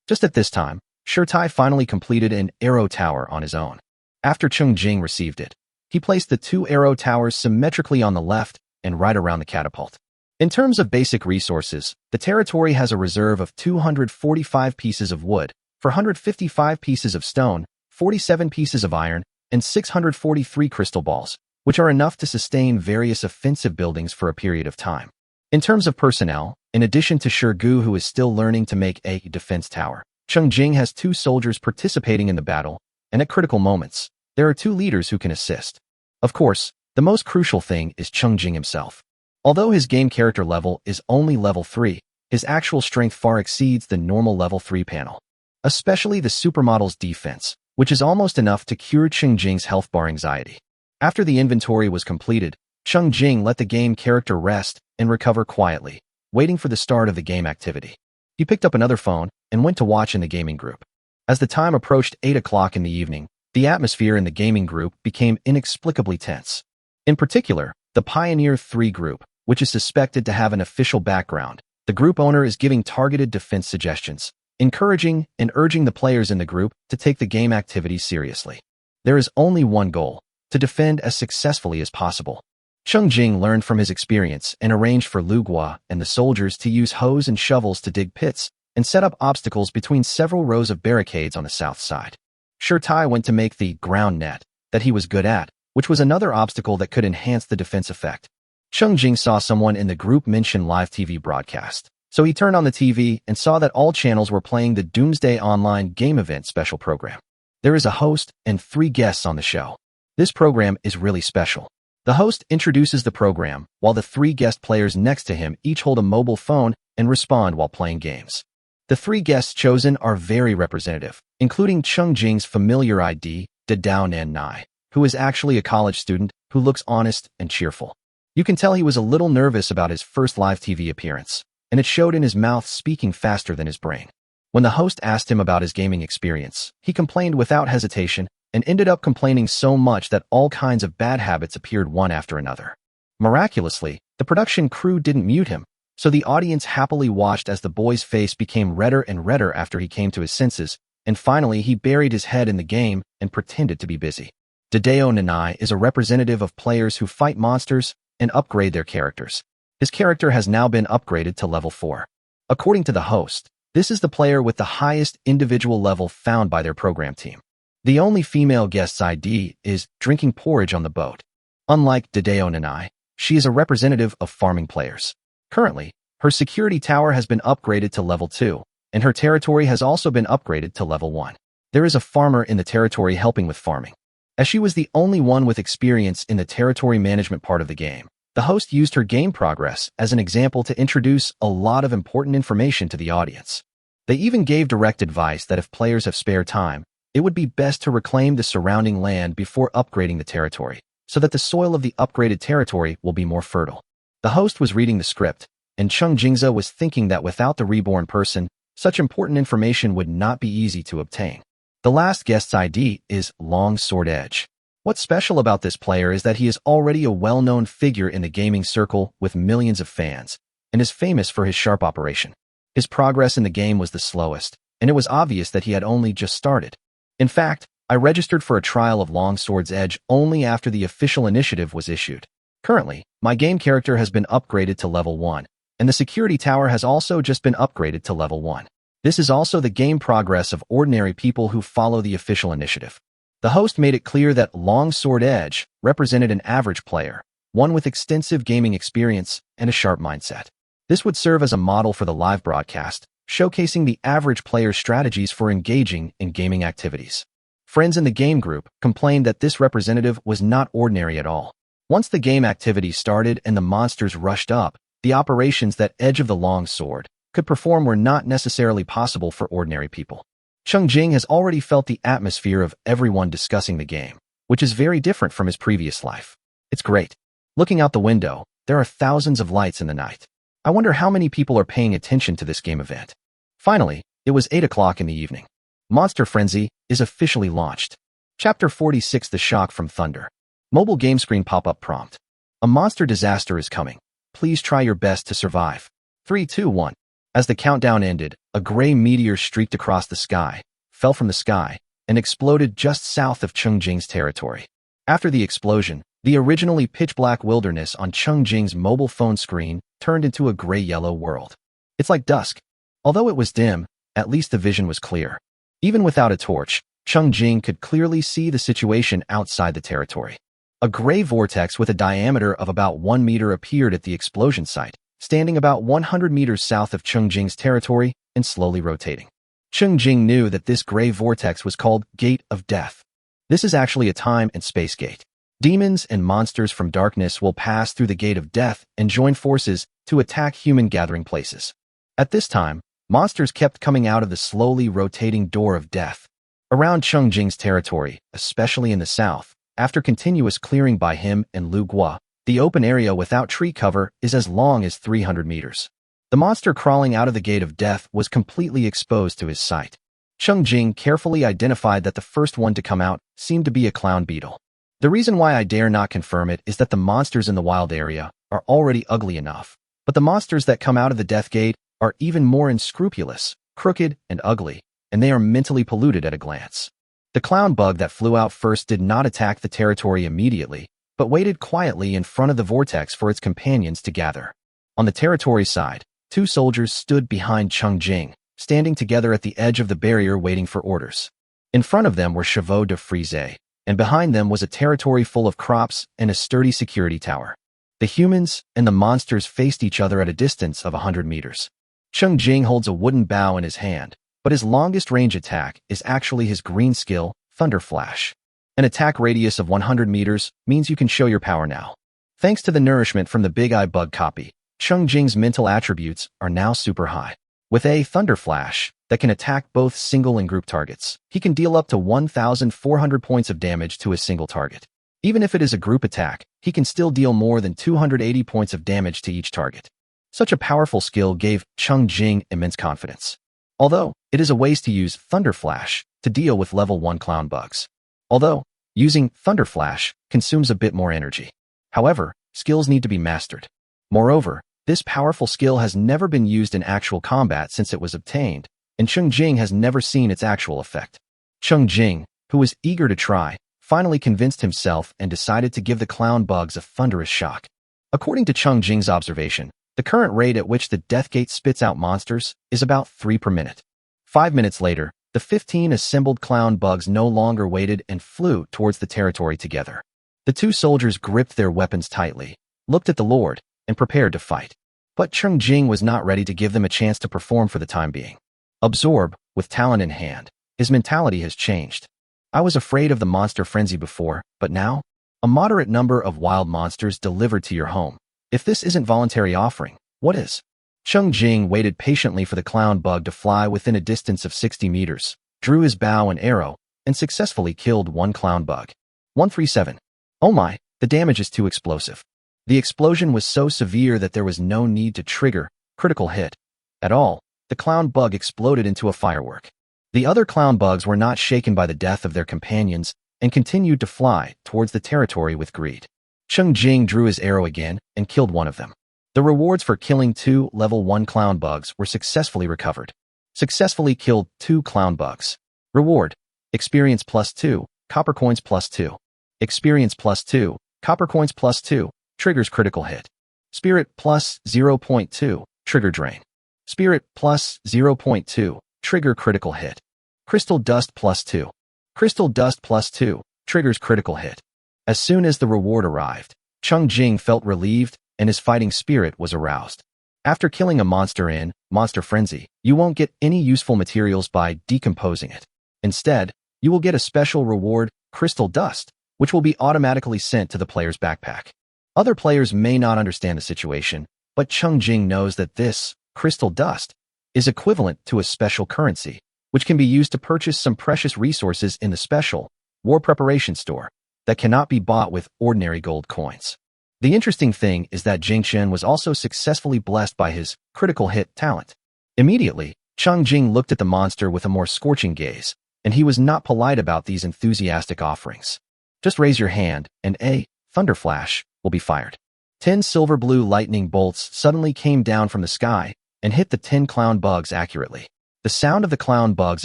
[SPEAKER 1] Just at this time, Shirtai finally completed an arrow tower on his own. After Cheng Jing received it, he placed the 2 arrow towers symmetrically on the left and right around the catapult. In terms of basic resources, the territory has a reserve of 245 pieces of wood, 455 pieces of stone, 47 pieces of iron, and 643 crystal balls, which are enough to sustain various offensive buildings for a period of time. In terms of personnel, in addition to Shirgu, who is still learning to make a defense tower, Cheng Jing has 2 soldiers participating in the battle, and at critical moments, there are 2 leaders who can assist. Of course, the most crucial thing is Cheng Jing himself. Although his game character level is only level 3, his actual strength far exceeds the normal level 3 panel. Especially the supermodel's defense, which is almost enough to cure Cheng Jing's health bar anxiety. After the inventory was completed, Cheng Jing let the game character rest and recover quietly, waiting for the start of the game activity. He picked up another phone and went to watch in the gaming group. As the time approached 8 o'clock in the evening, the atmosphere in the gaming group became inexplicably tense. In particular, the Pioneer 3 group, which is suspected to have an official background. The group owner is giving targeted defense suggestions, encouraging and urging the players in the group to take the game activity seriously. There is only one goal: to defend as successfully as possible. Cheng Jing learned from his experience and arranged for Lu Gua and the soldiers to use hoes and shovels to dig pits and set up obstacles between several rows of barricades on the south side. Shirtai went to make the ground net that he was good at, which was another obstacle that could enhance the defense effect. Cheng Jing saw someone in the group mention live TV broadcast, so he turned on the TV and saw that all channels were playing the Doomsday Online game event special program. There is a host and 3 guests on the show. This program is really special. The host introduces the program, while the 3 guest players next to him each hold a mobile phone and respond while playing games. The 3 guests chosen are very representative, including Cheng Jing's familiar ID, Dao Nan Nai, who is actually a college student who looks honest and cheerful. You can tell he was a little nervous about his first live TV appearance, and it showed in his mouth speaking faster than his brain. When the host asked him about his gaming experience, he complained without hesitation and ended up complaining so much that all kinds of bad habits appeared one after another. Miraculously, the production crew didn't mute him, so the audience happily watched as the boy's face became redder and redder after he came to his senses, and finally he buried his head in the game and pretended to be busy. Dao Nanai is a representative of players who fight monsters and upgrade their characters. His character has now been upgraded to level 4. According to the host, this is the player with the highest individual level found by their program team. The only female guest's ID is drinking porridge on the boat. Unlike Dao Nanai, she is a representative of farming players. Currently, her security tower has been upgraded to level 2, and her territory has also been upgraded to level 1. There is a farmer in the territory helping with farming. As she was the only one with experience in the territory management part of the game, the host used her game progress as an example to introduce a lot of important information to the audience. They even gave direct advice that if players have spare time, it would be best to reclaim the surrounding land before upgrading the territory, so that the soil of the upgraded territory will be more fertile. The host was reading the script, and Cheng Jingza was thinking that without the reborn person, such important information would not be easy to obtain. The last guest's ID is Long Sword Edge. What's special about this player is that he is already a well-known figure in the gaming circle with millions of fans, and is famous for his sharp operation. His progress in the game was the slowest, and it was obvious that he had only just started. In fact, I registered for a trial of Long Sword's Edge only after the official initiative was issued. Currently, my game character has been upgraded to level 1, and the security tower has also just been upgraded to level 1. This is also the game progress of ordinary people who follow the official initiative. The host made it clear that Long Sword Edge represented an average player, one with extensive gaming experience and a sharp mindset. This would serve as a model for the live broadcast, showcasing the average player's strategies for engaging in gaming activities. Friends in the game group complained that this representative was not ordinary at all. Once the game activity started and the monsters rushed up, the operations that Edge of the Long Sword could perform were not necessarily possible for ordinary people. Cheng Jing has already felt the atmosphere of everyone discussing the game, which is very different from his previous life. It's great. Looking out the window, there are thousands of lights in the night. I wonder how many people are paying attention to this game event. Finally, it was 8 o'clock in the evening. Monster Frenzy is officially launched. Chapter 46: The Shock from Thunder. Mobile game screen pop-up prompt. A monster disaster is coming. Please try your best to survive. 3, 2, 1. As the countdown ended, A gray meteor streaked across the sky, fell from the sky, and exploded just south of Cheng Jing's territory. After the explosion, the originally pitch-black wilderness on Cheng Jing's mobile phone screen turned into a gray-yellow world. It's like dusk. Although it was dim, at least the vision was clear. Even without a torch, Cheng Jing could clearly see the situation outside the territory. A gray vortex with a diameter of about 1 meter appeared at the explosion site, standing about 100 meters south of Cheng Jing's territory and slowly rotating. Cheng Jing knew that this gray vortex was called Gate of Death. This is actually a time and space gate. Demons and monsters from darkness will pass through the Gate of Death and join forces to attack human gathering places. At this time, monsters kept coming out of the slowly rotating Door of Death. Around Cheng Jing's territory, especially in the south, after continuous clearing by him and Lu Gua, the open area without tree cover is as long as 300 meters. The monster crawling out of the Gate of Death was completely exposed to his sight. Cheng Jing carefully identified that the first one to come out seemed to be a clown beetle. The reason why I dare not confirm it is that the monsters in the wild area are already ugly enough, but the monsters that come out of the Death Gate are even more unscrupulous, crooked, and ugly, and they are mentally polluted at a glance. The clown bug that flew out first did not attack the territory immediately, but waited quietly in front of the vortex for its companions to gather. On the territory side, 2 soldiers stood behind Cheng Jing, standing together at the edge of the barrier waiting for orders. In front of them were chevaux de frise, and behind them was a territory full of crops and a sturdy security tower. The humans and the monsters faced each other at a distance of 100 meters. Cheng Jing holds a wooden bow in his hand, but his longest range attack is actually his green skill, Thunder Flash. An attack radius of 100 meters means you can show your power now. Thanks to the nourishment from the Big Eye Bug copy, Cheng Jing's mental attributes are now super high. With a Thunder Flash that can attack both single and group targets, he can deal up to 1,400 points of damage to a single target. Even if it is a group attack, he can still deal more than 280 points of damage to each target. Such a powerful skill gave Cheng Jing immense confidence. Although, it is a waste to use Thunder Flash to deal with level 1 clown bugs. Although, using Thunder Flash consumes a bit more energy. However, skills need to be mastered. Moreover, this powerful skill has never been used in actual combat since it was obtained, and Cheng Jing has never seen its actual effect. Cheng Jing, who was eager to try, finally convinced himself and decided to give the clown bugs a thunderous shock. According to Cheng Jing's observation, the current rate at which the Death Gate spits out monsters is about 3 per minute. 5 minutes later, the 15 assembled clown bugs no longer waited and flew towards the territory together. The 2 soldiers gripped their weapons tightly, looked at the Lord, and prepared to fight. But Cheng Jing was not ready to give them a chance to perform for the time being. Absorb, with talent in hand, his mentality has changed. I was afraid of the monster frenzy before, but now? A moderate number of wild monsters delivered to your home. If this isn't voluntary offering, what is? Cheng Jing waited patiently for the clown bug to fly within a distance of 60 meters, drew his bow and arrow, and successfully killed 1 clown bug. 137. Oh my, the damage is too explosive. The explosion was so severe that there was no need to trigger critical hit at all. The clown bug exploded into a firework. The other clown bugs were not shaken by the death of their companions and continued to fly towards the territory with greed. Cheng Jing drew his arrow again and killed one of them. The rewards for killing 2 level 1 clown bugs were successfully recovered. Successfully killed 2 clown bugs. Reward: experience +2, copper coins +2. Experience +2, copper coins +2, triggers critical hit. Spirit +0.2, trigger drain. Spirit +0.2, trigger critical hit. Crystal dust +2. Crystal dust +2, triggers critical hit. As soon as the reward arrived, Cheng Jing felt relieved and his fighting spirit was aroused. After killing a monster in Monster Frenzy, you won't get any useful materials by decomposing it. Instead, you will get a special reward, Crystal Dust, which will be automatically sent to the player's backpack. Other players may not understand the situation, but Cheng Jing knows that this Crystal Dust is equivalent to a special currency, which can be used to purchase some precious resources in the special War Preparation Store that cannot be bought with ordinary gold coins. The interesting thing is that Jing Chen was also successfully blessed by his critical hit talent. Immediately, Cheng Jing looked at the monster with a more scorching gaze, and he was not polite about these enthusiastic offerings. Just raise your hand, and a thunder flash will be fired. 10 silver blue lightning bolts suddenly came down from the sky and hit the 10 clown bugs accurately. The sound of the clown bugs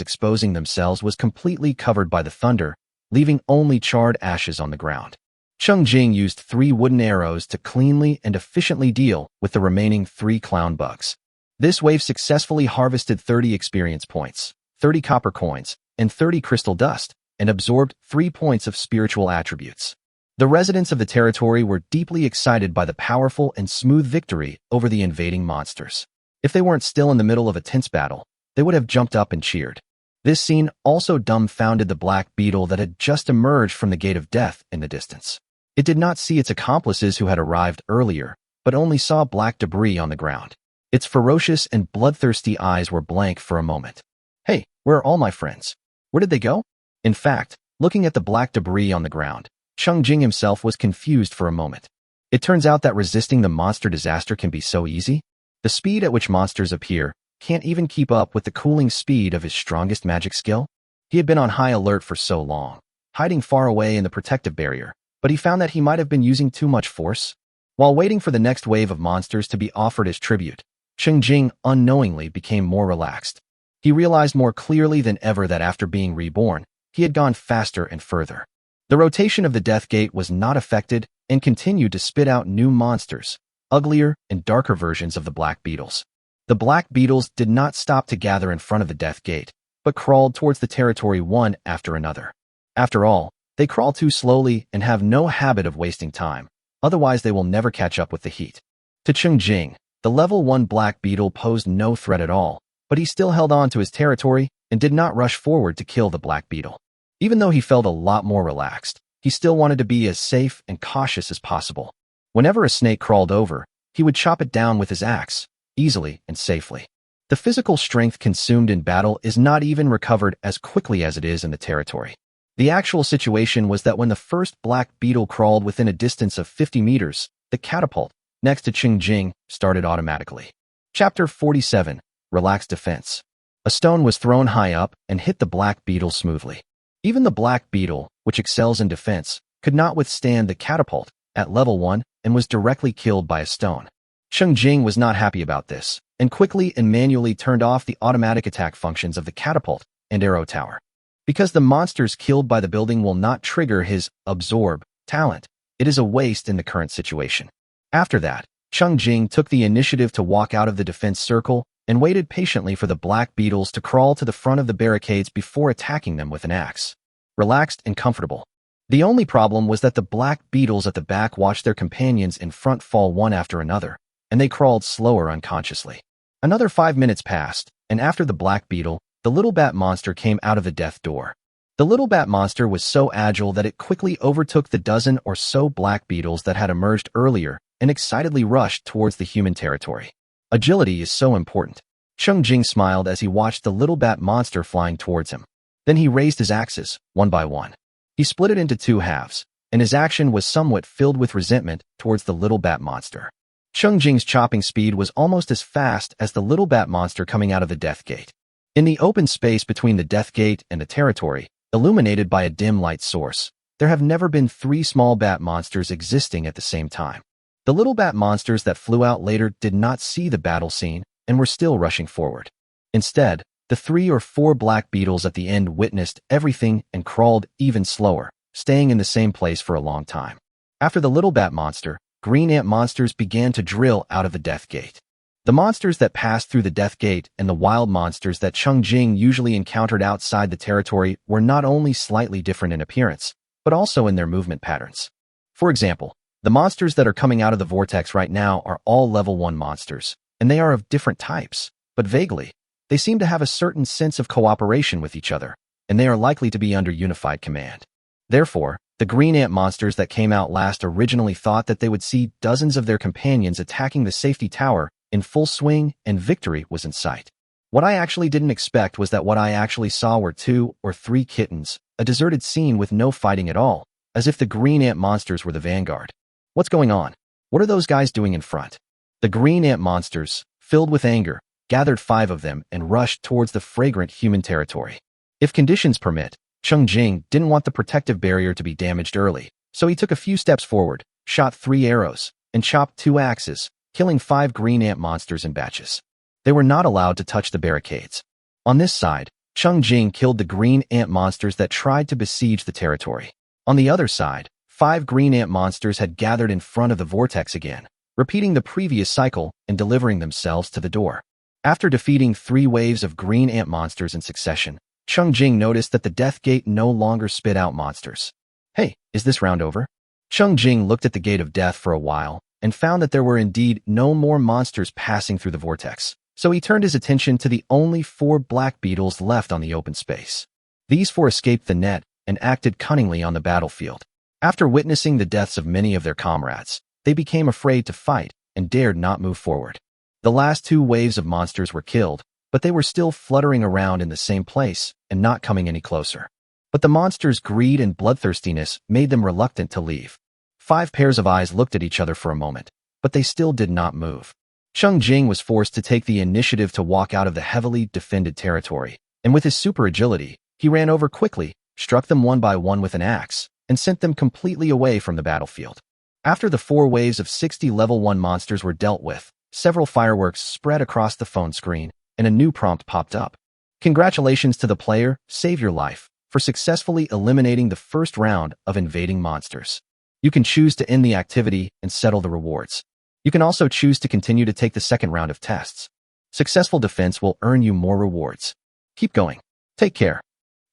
[SPEAKER 1] exposing themselves was completely covered by the thunder, leaving only charred ashes on the ground. Cheng Jing used 3 wooden arrows to cleanly and efficiently deal with the remaining 3 clown bugs. This wave successfully harvested 30 experience points, 30 copper coins, and 30 crystal dust, and absorbed 3 points of spiritual attributes. The residents of the territory were deeply excited by the powerful and smooth victory over the invading monsters. If they weren't still in the middle of a tense battle, they would have jumped up and cheered. This scene also dumbfounded the black beetle that had just emerged from the gate of death in the distance. It did not see its accomplices who had arrived earlier, but only saw black debris on the ground. Its ferocious and bloodthirsty eyes were blank for a moment. Hey, where are all my friends? Where did they go? In fact, looking at the black debris on the ground, Cheng Jing himself was confused for a moment. It turns out that resisting the monster disaster can be so easy. The speed at which monsters appear can't even keep up with the cooling speed of his strongest magic skill. He had been on high alert for so long, hiding far away in the protective barrier, but he found that he might have been using too much force. While waiting for the next wave of monsters to be offered as tribute, Cheng Jing unknowingly became more relaxed. He realized more clearly than ever that after being reborn, he had gone faster and further. The rotation of the Death Gate was not affected and continued to spit out new monsters, uglier and darker versions of the black beetles. The black beetles did not stop to gather in front of the Death Gate, but crawled towards the territory one after another. After all, they crawl too slowly and have no habit of wasting time, otherwise they will never catch up with the heat. To Cheng Jing, the level 1 black beetle posed no threat at all, but he still held on to his territory and did not rush forward to kill the black beetle. Even though he felt a lot more relaxed, he still wanted to be as safe and cautious as possible. Whenever a snake crawled over, he would chop it down with his axe, easily and safely. The physical strength consumed in battle is not even recovered as quickly as it is in the territory. The actual situation was that when the first black beetle crawled within a distance of 50 meters, the catapult, next to Cheng Jing, started automatically. Chapter 47, Relaxed Defense. A stone was thrown high up and hit the black beetle smoothly. Even the black beetle, which excels in defense, could not withstand the catapult at level 1 and was directly killed by a stone. Cheng Jing was not happy about this, and quickly and manually turned off the automatic attack functions of the catapult and arrow tower. Because the monsters killed by the building will not trigger his absorb talent, it is a waste in the current situation. After that, Cheng Jing took the initiative to walk out of the defense circle and waited patiently for the black beetles to crawl to the front of the barricades before attacking them with an axe. Relaxed and comfortable. The only problem was that the black beetles at the back watched their companions in front fall one after another, and they crawled slower unconsciously. Another 5 minutes passed, and after the black beetle, the little bat monster came out of the death door. The little bat monster was so agile that it quickly overtook the dozen or so black beetles that had emerged earlier and excitedly rushed towards the human territory. Agility is so important. Cheng Jing smiled as he watched the little bat monster flying towards him. Then he raised his axes, one by one. He split it into 2 halves, and his action was somewhat filled with resentment towards the little bat monster. Cheng Jing's chopping speed was almost as fast as the little bat monster coming out of the Death Gate. In the open space between the Death Gate and the territory, illuminated by a dim light source, there have never been 3 small bat monsters existing at the same time. The little bat monsters that flew out later did not see the battle scene and were still rushing forward. Instead, the 3 or 4 black beetles at the end witnessed everything and crawled even slower, staying in the same place for a long time. After the little bat monster, green ant monsters began to drill out of the Death Gate. The monsters that passed through the Death Gate and the wild monsters that Cheng Jing usually encountered outside the territory were not only slightly different in appearance, but also in their movement patterns. For example, the monsters that are coming out of the vortex right now are all level 1 monsters, and they are of different types, but vaguely, they seem to have a certain sense of cooperation with each other, and they are likely to be under unified command. Therefore, the green ant monsters that came out last originally thought that they would see dozens of their companions attacking the safety tower in full swing and victory was in sight. What I actually didn't expect was that what I actually saw were 2 or 3 kittens, a deserted scene with no fighting at all, as if the green ant monsters were the vanguard. What's going on? What are those guys doing in front? The green ant monsters, filled with anger, gathered 5 of them and rushed towards the fragrant human territory. If conditions permit, Cheng Jing didn't want the protective barrier to be damaged early, so he took a few steps forward, shot 3 arrows, and chopped 2 axes, killing 5 green ant monsters in batches. They were not allowed to touch the barricades. On this side, Cheng Jing killed the green ant monsters that tried to besiege the territory. On the other side, 5 green ant monsters had gathered in front of the vortex again, repeating the previous cycle and delivering themselves to the door. After defeating 3 waves of green ant monsters in succession, Cheng Jing noticed that the death gate no longer spit out monsters. Hey, is this round over? Cheng Jing looked at the gate of death for a while and found that there were indeed no more monsters passing through the vortex, so he turned his attention to the only 4 black beetles left on the open space. These 4 escaped the net and acted cunningly on the battlefield. After witnessing the deaths of many of their comrades, they became afraid to fight and dared not move forward. The last 2 waves of monsters were killed, but they were still fluttering around in the same place and not coming any closer. But the monsters' greed and bloodthirstiness made them reluctant to leave. 5 pairs of eyes looked at each other for a moment, but they still did not move. Cheng Jing was forced to take the initiative to walk out of the heavily defended territory, and with his super agility, he ran over quickly, struck them one by one with an axe, and sent them completely away from the battlefield. After the 4 waves of 60 level 1 monsters were dealt with, several fireworks spread across the phone screen, and a new prompt popped up. Congratulations to the player, Save Your Life, for successfully eliminating the first round of invading monsters. You can choose to end the activity and settle the rewards. You can also choose to continue to take the second round of tests. Successful defense will earn you more rewards. Keep going. Take care.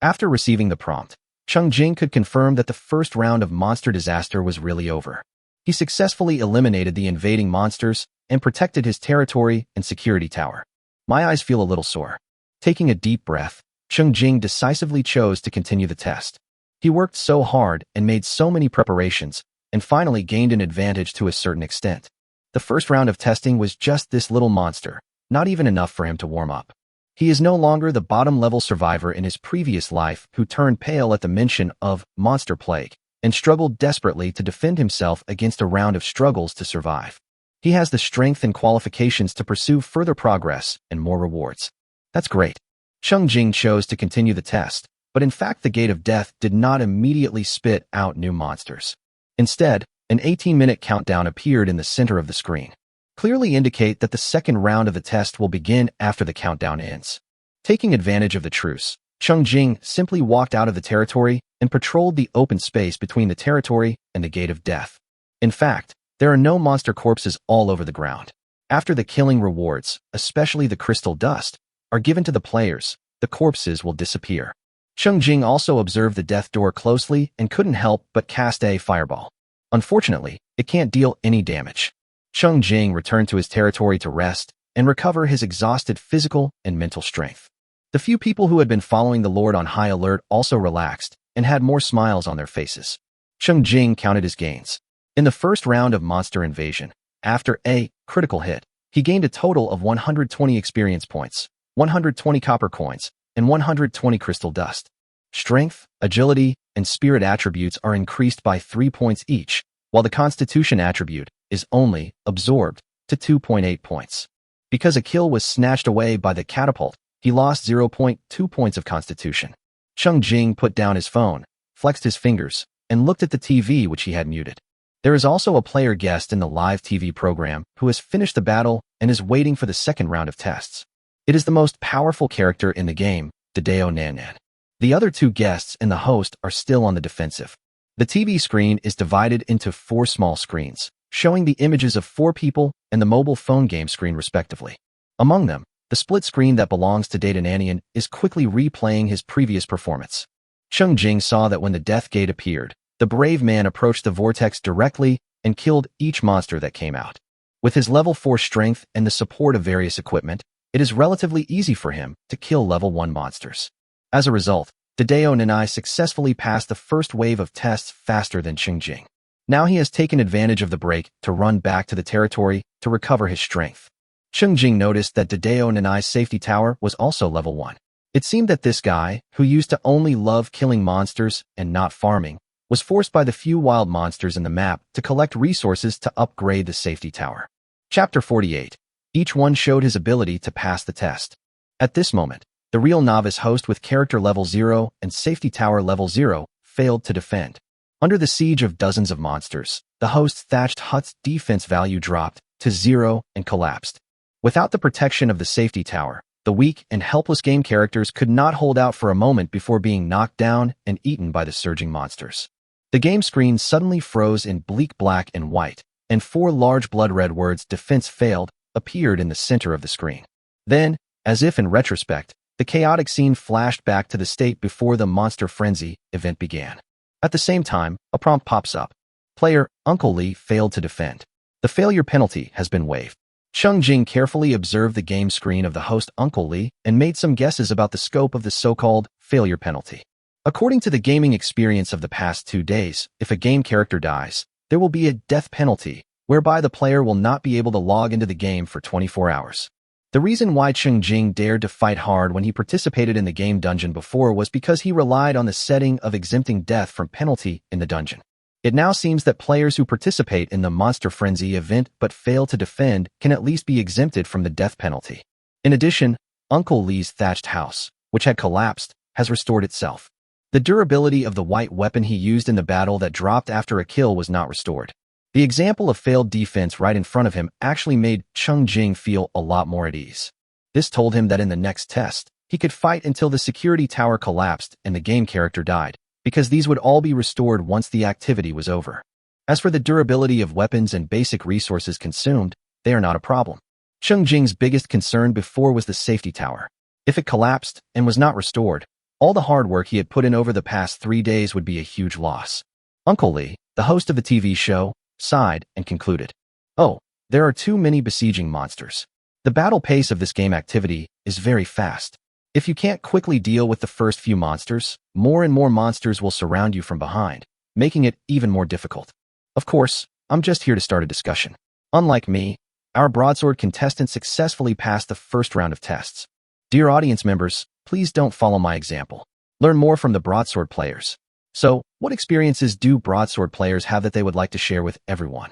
[SPEAKER 1] After receiving the prompt, Cheng Jing could confirm that the first round of monster disaster was really over. He successfully eliminated the invading monsters and protected his territory and security tower. My eyes feel a little sore. Taking a deep breath, Cheng Jing decisively chose to continue the test. He worked so hard and made so many preparations, and finally gained an advantage to a certain extent. The first round of testing was just this little monster, not even enough for him to warm up. He is no longer the bottom-level survivor in his previous life who turned pale at the mention of monster plague and struggled desperately to defend himself against a round of struggles to survive. He has the strength and qualifications to pursue further progress and more rewards. That's great. Cheng Jing chose to continue the test, but in fact the gate of death did not immediately spit out new monsters. Instead, an 18-minute countdown appeared in the center of the screen, clearly indicate that the second round of the test will begin after the countdown ends. Taking advantage of the truce, Cheng Jing simply walked out of the territory and patrolled the open space between the territory and the gate of death. In fact, there are no monster corpses all over the ground. After the killing rewards, especially the crystal dust, are given to the players, the corpses will disappear. Cheng Jing also observed the death door closely and couldn't help but cast a fireball. Unfortunately, it can't deal any damage. Cheng Jing returned to his territory to rest and recover his exhausted physical and mental strength. The few people who had been following the Lord on high alert also relaxed and had more smiles on their faces. Cheng Jing counted his gains. In the first round of monster invasion, after a critical hit, he gained a total of 120 experience points, 120 copper coins, and 120 crystal dust. Strength, agility, and spirit attributes are increased by 3 points each, while the constitution attribute is only absorbed to 2.8 points. Because a kill was snatched away by the catapult, he lost 0.2 points of constitution. Cheng Jing put down his phone, flexed his fingers, and looked at the TV which he had muted. There is also a player guest in the live TV program who has finished the battle and is waiting for the second round of tests. It is the most powerful character in the game, Dadeo Nanan. The other 2 guests and the host are still on the defensive. The TV screen is divided into 4 small screens, showing the images of 4 people and the mobile phone game screen respectively. Among them, the split screen that belongs to Data Nanian is quickly replaying his previous performance. Cheng Jing saw that when the death gate appeared, the brave man approached the vortex directly and killed each monster that came out. With his level 4 strength and the support of various equipment, it is relatively easy for him to kill level 1 monsters. As a result, Dadeo Nanai successfully passed the first wave of tests faster than Cheng Jing. Now he has taken advantage of the break to run back to the territory to recover his strength. Cheng Jing noticed that Dadeo Nanai's safety tower was also level 1. It seemed that this guy, who used to only love killing monsters and not farming, was forced by the few wild monsters in the map to collect resources to upgrade the safety tower. Chapter 48. Each one showed his ability to pass the test. At this moment, the real novice host with character level 0 and safety tower level 0 failed to defend. Under the siege of dozens of monsters, the host's thatched hut's defense value dropped to 0 and collapsed. Without the protection of the safety tower, The weak and helpless game characters could not hold out for a moment before being knocked down and eaten by the surging monsters. The game screen suddenly froze in bleak black and white, and 4 large blood-red words "Defense failed" appeared in the center of the screen. Then, as if in retrospect, the chaotic scene flashed back to the state before the Monster Frenzy event began. At the same time, a prompt pops up. Player Uncle Lee failed to defend. The failure penalty has been waived. Cheng Jing carefully observed the game screen of the host Uncle Lee and made some guesses about the scope of the so-called failure penalty. According to the gaming experience of the past 2 days, if a game character dies, there will be a death penalty, whereby the player will not be able to log into the game for 24 hours. The reason why Cheng Jing dared to fight hard when he participated in the game dungeon before was because he relied on the setting of exempting death from penalty in the dungeon. It now seems that players who participate in the Monster Frenzy event but fail to defend can at least be exempted from the death penalty. In addition, Uncle Lee's thatched house, which had collapsed, has restored itself. The durability of the white weapon he used in the battle that dropped after a kill was not restored. The example of failed defense right in front of him actually made Cheng Jing feel a lot more at ease. This told him that in the next test, he could fight until the security tower collapsed and the game character died, because these would all be restored once the activity was over. As for the durability of weapons and basic resources consumed, they are not a problem. Cheng Jing's biggest concern before was the safety tower. If it collapsed and was not restored, all the hard work he had put in over the past 3 days would be a huge loss. Uncle Lee, the host of the TV show, sighed and concluded, "Oh, there are too many besieging monsters. The battle pace of this game activity is very fast. If you can't quickly deal with the first few monsters, more and more monsters will surround you from behind, making it even more difficult. Of course, I'm just here to start a discussion. Unlike me, our broadsword contestant successfully passed the first round of tests. Dear audience members, please don't follow my example. Learn more from the broadsword players. So, what experiences do broadsword players have that they would like to share with everyone?"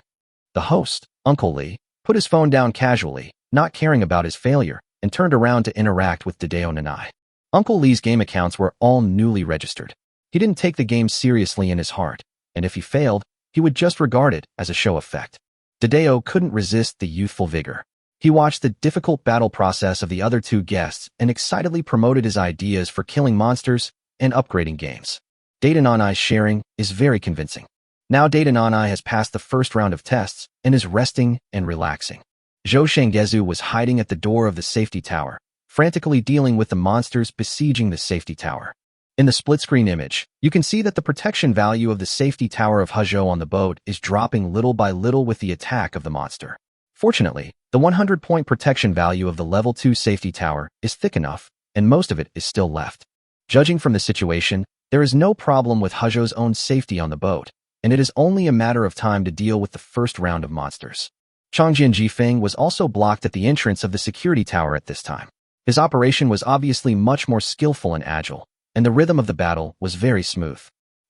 [SPEAKER 1] The host, Uncle Lee, put his phone down casually, not caring about his failure, and turned around to interact with Dideo Nanai. Uncle Lee's game accounts were all newly registered. He didn't take the game seriously in his heart, and if he failed, he would just regard it as a show effect. Dideo couldn't resist the youthful vigor. He watched the difficult battle process of the other 2 guests and excitedly promoted his ideas for killing monsters and upgrading games. Data Nanai's sharing is very convincing. Now Data Nanai has passed the first round of tests and is resting and relaxing. Zhou Shenggezu was hiding at the door of the safety tower, frantically dealing with the monsters besieging the safety tower. In the split-screen image, you can see that the protection value of the safety tower of Hezhou on the boat is dropping little by little with the attack of the monster. Fortunately, the 100-point protection value of the level 2 safety tower is thick enough, and most of it is still left. Judging from the situation, there is no problem with Hezhou's own safety on the boat, and it is only a matter of time to deal with the first round of monsters. Changjian Jifeng was also blocked at the entrance of the security tower at this time. His operation was obviously much more skillful and agile, and the rhythm of the battle was very smooth.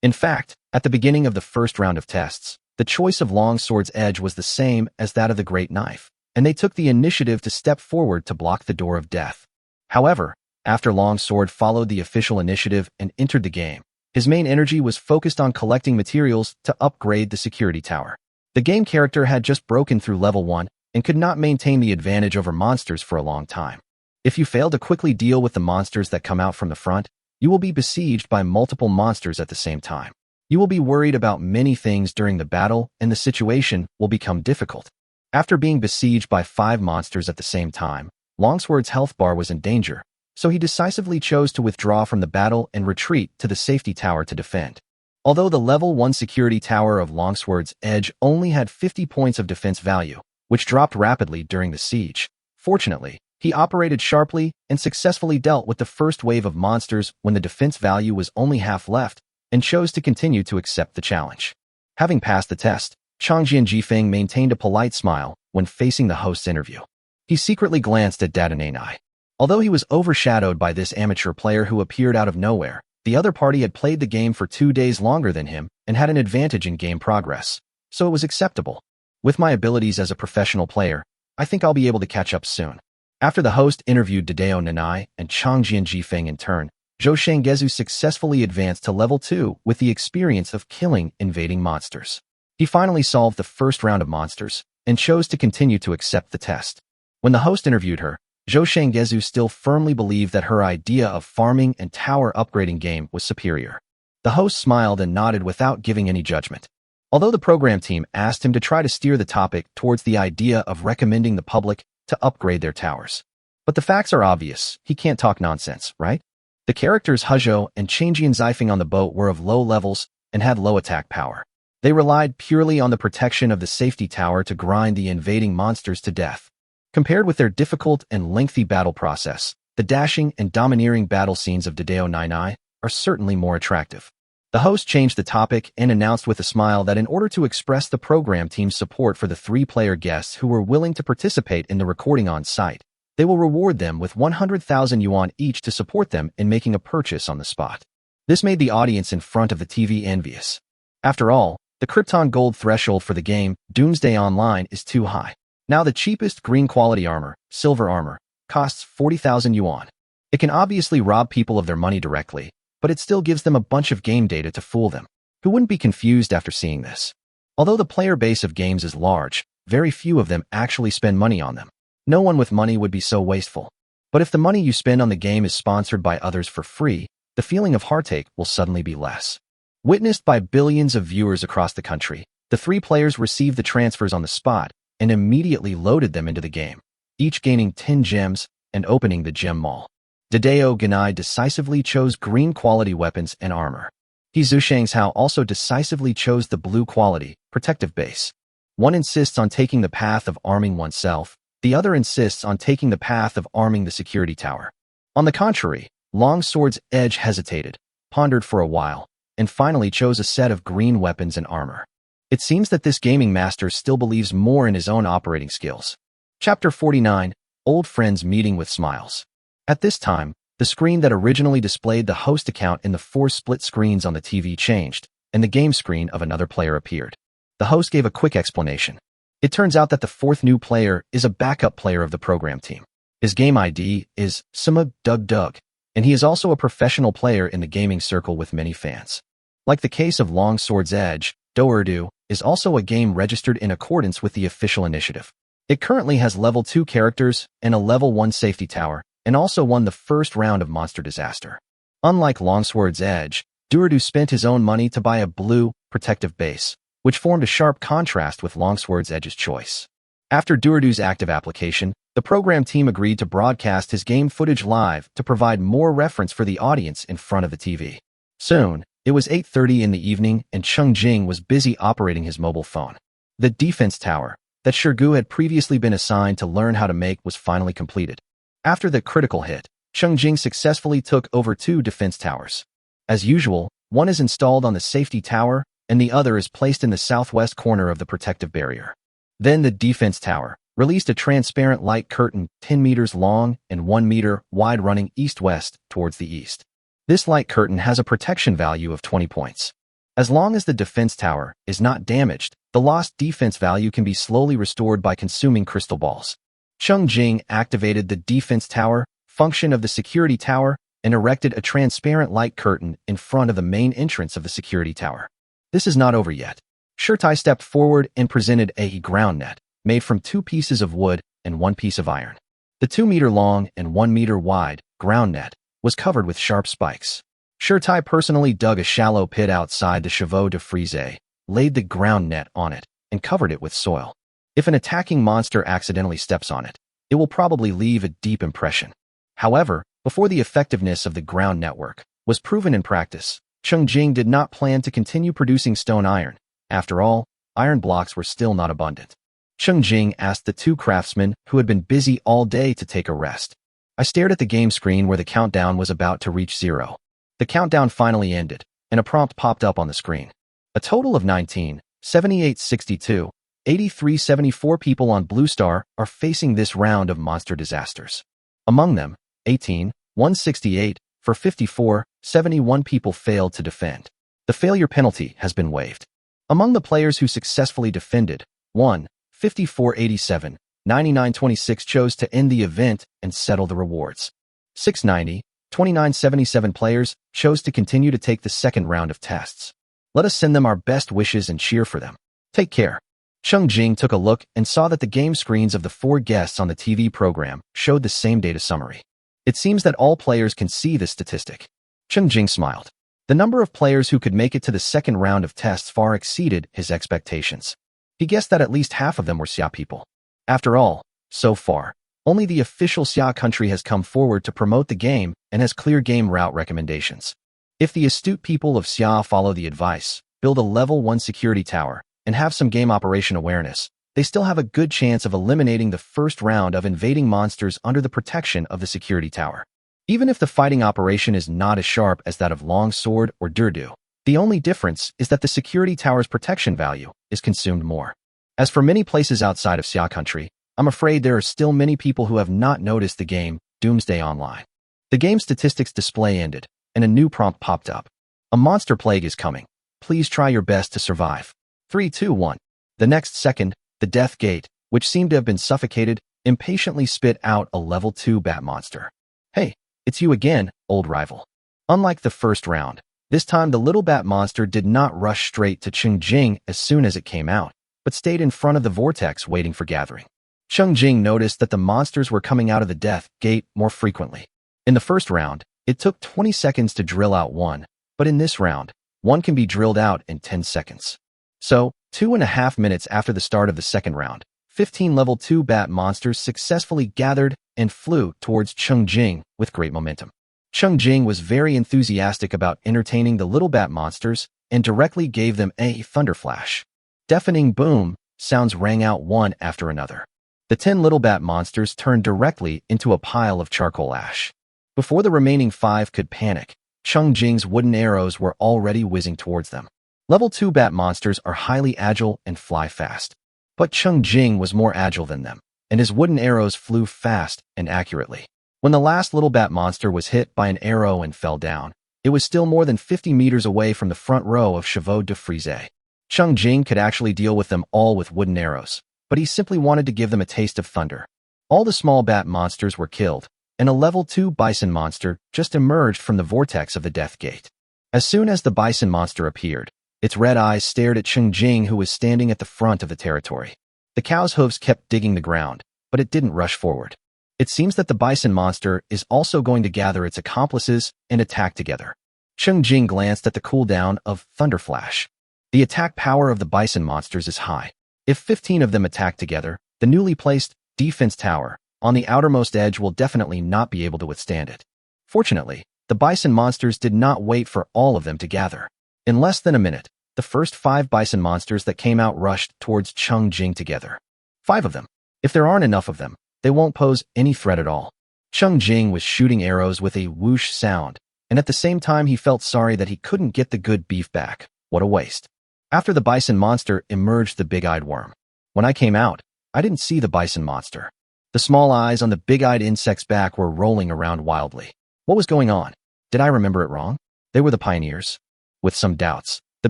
[SPEAKER 1] In fact, at the beginning of the first round of tests, the choice of Longsword's edge was the same as that of the Great Knife, and they took the initiative to step forward to block the door of death. However, after Longsword followed the official initiative and entered the game, his main energy was focused on collecting materials to upgrade the security tower. The game character had just broken through level 1 and could not maintain the advantage over monsters for a long time. If you fail to quickly deal with the monsters that come out from the front, you will be besieged by multiple monsters at the same time. You will be worried about many things during the battle, and the situation will become difficult. After being besieged by 5 monsters at the same time, Longsword's health bar was in danger, so he decisively chose to withdraw from the battle and retreat to the safety tower to defend. Although the level 1 security tower of Longsword's edge only had 50 points of defense value, which dropped rapidly during the siege, fortunately, he operated sharply and successfully dealt with the first wave of monsters when the defense value was only half left, and chose to continue to accept the challenge. Having passed the test, Changjian Jifeng maintained a polite smile when facing the host's interview. He secretly glanced at Data Nanai. Although he was overshadowed by this amateur player who appeared out of nowhere, the other party had played the game for 2 days longer than him and had an advantage in game progress, so it was acceptable. With my abilities as a professional player, I think I'll be able to catch up soon. After the host interviewed Dideo Nanai and Changjian Jifeng in turn, Zhou Shenggezu successfully advanced to level 2 with the experience of killing invading monsters. He finally solved the first round of monsters and chose to continue to accept the test. When the host interviewed her, Zhou Shenggezu still firmly believed that her idea of farming and tower upgrading game was superior. The host smiled and nodded without giving any judgment. Although the program team asked him to try to steer the topic towards the idea of recommending the public to upgrade their towers. But the facts are obvious. He can't talk nonsense, right? The characters Hezhou and Cheng Jing on the boat were of low levels and had low attack power. They relied purely on the protection of the safety tower to grind the invading monsters to death. Compared with their difficult and lengthy battle process, the dashing and domineering battle scenes of Doomsday Online are certainly more attractive. The host changed the topic and announced with a smile that in order to express the program team's support for the 3-player guests who were willing to participate in the recording on site, they will reward them with 100,000 yuan each to support them in making a purchase on the spot. This made the audience in front of the TV envious. After all, the Krypton gold threshold for the game, Doomsday Online, is too high. Now the cheapest green quality armor, silver armor, costs 40,000 yuan. It can obviously rob people of their money directly, but it still gives them a bunch of game data to fool them. Who wouldn't be confused after seeing this? Although the player base of games is large, very few of them actually spend money on them. No one with money would be so wasteful. But if the money you spend on the game is sponsored by others for free, the feeling of heartache will suddenly be less. Witnessed by billions of viewers across the country, the 3 players received the transfers on the spot and immediately loaded them into the game, each gaining 10 gems and opening the gem mall. Dideo Ganai decisively chose green quality weapons and armor. Zhu Shengzhou also decisively chose the blue quality, protective base. One insists on taking the path of arming oneself, the other insists on taking the path of arming the security tower. On the contrary, Longsword's Edge hesitated, pondered for a while, and finally chose a set of green weapons and armor. It seems that this gaming master still believes more in his own operating skills. Chapter 49, Old Friends Meeting with Smiles. At this time, the screen that originally displayed the host account in the 4 split screens on the TV changed, and the game screen of another player appeared. The host gave a quick explanation. It turns out that the 4th new player is a backup player of the program team. His game ID is Sima Dug Dug, and he is also a professional player in the gaming circle with many fans. Like the case of Longsword's Edge, Doerdu is also a game registered in accordance with the official initiative. It currently has level 2 characters and a level 1 safety tower, and also won the first round of Monster Disaster. Unlike Longsword's Edge, Doerdu spent his own money to buy a blue, protective base, which formed a sharp contrast with Longsword's Edge's choice. After Doerdu's active application, the program team agreed to broadcast his game footage live to provide more reference for the audience in front of the TV. Soon, it was 8:30 in the evening and Cheng Jing was busy operating his mobile phone. The defense tower that Shirgu had previously been assigned to learn how to make was finally completed. After the critical hit, Cheng Jing successfully took over 2 defense towers. As usual, one is installed on the safety tower and the other is placed in the southwest corner of the protective barrier. Then the defense tower released a transparent light curtain 10 meters long and 1 meter wide running east-west towards the east. This light curtain has a protection value of 20 points. As long as the defense tower is not damaged, the lost defense value can be slowly restored by consuming crystal balls. Cheng Jing activated the defense tower function of the security tower and erected a transparent light curtain in front of the main entrance of the security tower. This is not over yet. Shirtai stepped forward and presented a ground net, made from 2 pieces of wood and 1 piece of iron. The 2-meter-long and 1-meter-wide ground net was covered with sharp spikes. Shirtai personally dug a shallow pit outside the Chevaux de Frise, laid the ground net on it, and covered it with soil. If an attacking monster accidentally steps on it, it will probably leave a deep impression. However, before the effectiveness of the ground network was proven in practice, Cheng Jing did not plan to continue producing stone iron. After all, iron blocks were still not abundant. Cheng Jing asked the 2 craftsmen who had been busy all day to take a rest. I stared at the game screen where the countdown was about to reach 0. The countdown finally ended, and a prompt popped up on the screen. A total of 19, 7862, 8374 people on Blue Star are facing this round of monster disasters. Among them, 18, 168, for 54, 71 people failed to defend. The failure penalty has been waived. Among the players who successfully defended, 1, 5487, 9926 chose to end the event and settle the rewards. 690, 2977 players chose to continue to take the second round of tests. Let us send them our best wishes and cheer for them. Take care. Cheng Jing took a look and saw that the game screens of the 4 guests on the TV program showed the same data summary. It seems that all players can see this statistic. Cheng Jing smiled. The number of players who could make it to the second round of tests far exceeded his expectations. He guessed that at least half of them were Xia people. After all, so far, only the official Xia country has come forward to promote the game and has clear game route recommendations. If the astute people of Xia follow the advice, build a level 1 security tower, and have some game operation awareness, they still have a good chance of eliminating the first round of invading monsters under the protection of the security tower. Even if the fighting operation is not as sharp as that of Longsword or Durdu, the only difference is that the security tower's protection value is consumed more. As for many places outside of Xia country, I'm afraid there are still many people who have not noticed the game Doomsday Online. The game statistics display ended, and a new prompt popped up. A monster plague is coming. Please try your best to survive. 3, 2, 1. The next second, the Death Gate, which seemed to have been suffocated, impatiently spit out a level 2 bat monster. Hey, it's you again, old rival. Unlike the first round, this time the little bat monster did not rush straight to Cheng Jing as soon as it came out, but stayed in front of the vortex waiting for gathering. Cheng Jing noticed that the monsters were coming out of the Death Gate more frequently. In the first round, it took 20 seconds to drill out one, but in this round, one can be drilled out in 10 seconds. So, 2.5 minutes after the start of the second round, 15 level 2 bat monsters successfully gathered and flew towards Cheng Jing with great momentum. Cheng Jing was very enthusiastic about entertaining the little bat monsters and directly gave them a thunder flash. Deafening boom sounds rang out one after another. The 10 little bat monsters turned directly into a pile of charcoal ash. Before the remaining 5 could panic, Cheng Jing's wooden arrows were already whizzing towards them. Level 2 bat monsters are highly agile and fly fast. But Cheng Jing was more agile than them, and his wooden arrows flew fast and accurately. When the last little bat monster was hit by an arrow and fell down, it was still more than 50 meters away from the front row of Chevaux de Frise. Cheng Jing could actually deal with them all with wooden arrows, but he simply wanted to give them a taste of thunder. All the small bat monsters were killed, and a level 2 bison monster just emerged from the vortex of the Death Gate. As soon as the bison monster appeared, its red eyes stared at Cheng Jing, who was standing at the front of the territory. The cow's hooves kept digging the ground, but it didn't rush forward. It seems that the bison monster is also going to gather its accomplices and attack together. Cheng Jing glanced at the cooldown of Thunder Flash. The attack power of the bison monsters is high. If 15 of them attack together, the newly placed defense tower on the outermost edge will definitely not be able to withstand it. Fortunately, the bison monsters did not wait for all of them to gather. In less than a minute, the first 5 bison monsters that came out rushed towards Cheng Jing together. 5 of them. If there aren't enough of them, they won't pose any threat at all. Cheng Jing was shooting arrows with a whoosh sound, and at the same time he felt sorry that he couldn't get the good beef back. What a waste. After the bison monster emerged the big-eyed worm. When I came out, I didn't see the bison monster. The small eyes on the big-eyed insect's back were rolling around wildly. What was going on? Did I remember it wrong? They were the pioneers. With some doubts, the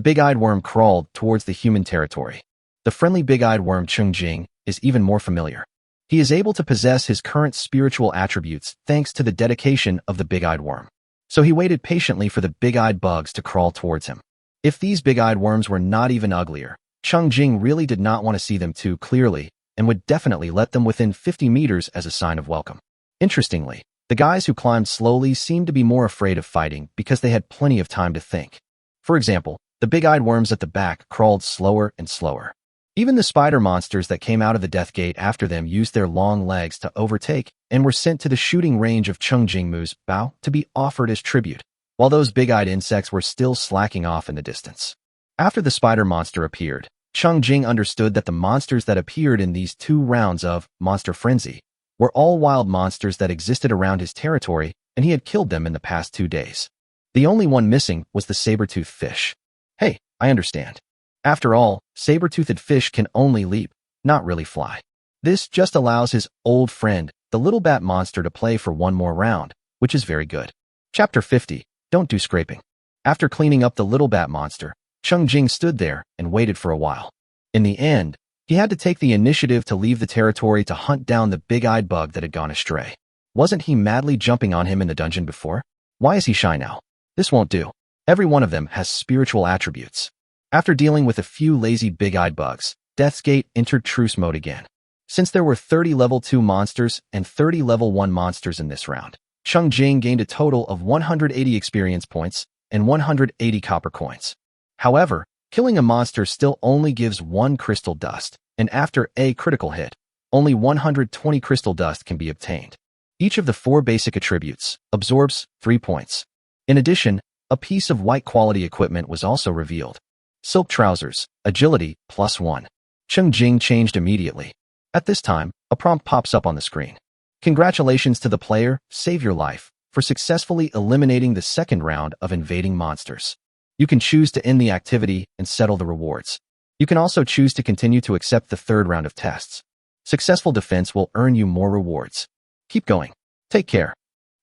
[SPEAKER 1] big-eyed worm crawled towards the human territory. The friendly big-eyed worm Cheng Jing is even more familiar. He is able to possess his current spiritual attributes thanks to the dedication of the big-eyed worm. So he waited patiently for the big-eyed bugs to crawl towards him. If these big-eyed worms were not even uglier, Cheng Jing really did not want to see them too clearly and would definitely let them within 50 meters as a sign of welcome. Interestingly, the guys who climbed slowly seemed to be more afraid of fighting because they had plenty of time to think. For example, the big-eyed worms at the back crawled slower and slower. Even the spider monsters that came out of the Death Gate after them used their long legs to overtake and were sent to the shooting range of Cheng Jingmu's bow to be offered as tribute, while those big-eyed insects were still slacking off in the distance. After the spider monster appeared, Cheng Jing understood that the monsters that appeared in these 2 rounds of Monster Frenzy were all wild monsters that existed around his territory, and he had killed them in the past 2 days. The only one missing was the saber-toothed fish. Hey, I understand. After all, saber-toothed fish can only leap, not really fly. This just allows his old friend, the little bat monster, to play for one more round, which is very good. Chapter 50. Don't do scraping. After cleaning up the little bat monster, Cheng Jing stood there and waited for a while. In the end, he had to take the initiative to leave the territory to hunt down the big-eyed bug that had gone astray. Wasn't he madly jumping on him in the dungeon before? Why is he shy now? This won't do. Every one of them has spiritual attributes. After dealing with a few lazy big-eyed bugs, Death's Gate entered truce mode again. Since there were 30 level 2 monsters and 30 level 1 monsters in this round, Cheng Jing gained a total of 180 experience points and 180 copper coins. However, killing a monster still only gives 1 crystal dust, and after a critical hit, only 120 crystal dust can be obtained. Each of the 4 basic attributes absorbs 3 points. In addition, a piece of white quality equipment was also revealed. Silk trousers, agility, +1. Cheng Jing changed immediately. At this time, a prompt pops up on the screen. Congratulations to the player, Save Your Life, for successfully eliminating the second round of invading monsters. You can choose to end the activity and settle the rewards. You can also choose to continue to accept the third round of tests. Successful defense will earn you more rewards. Keep going. Take care.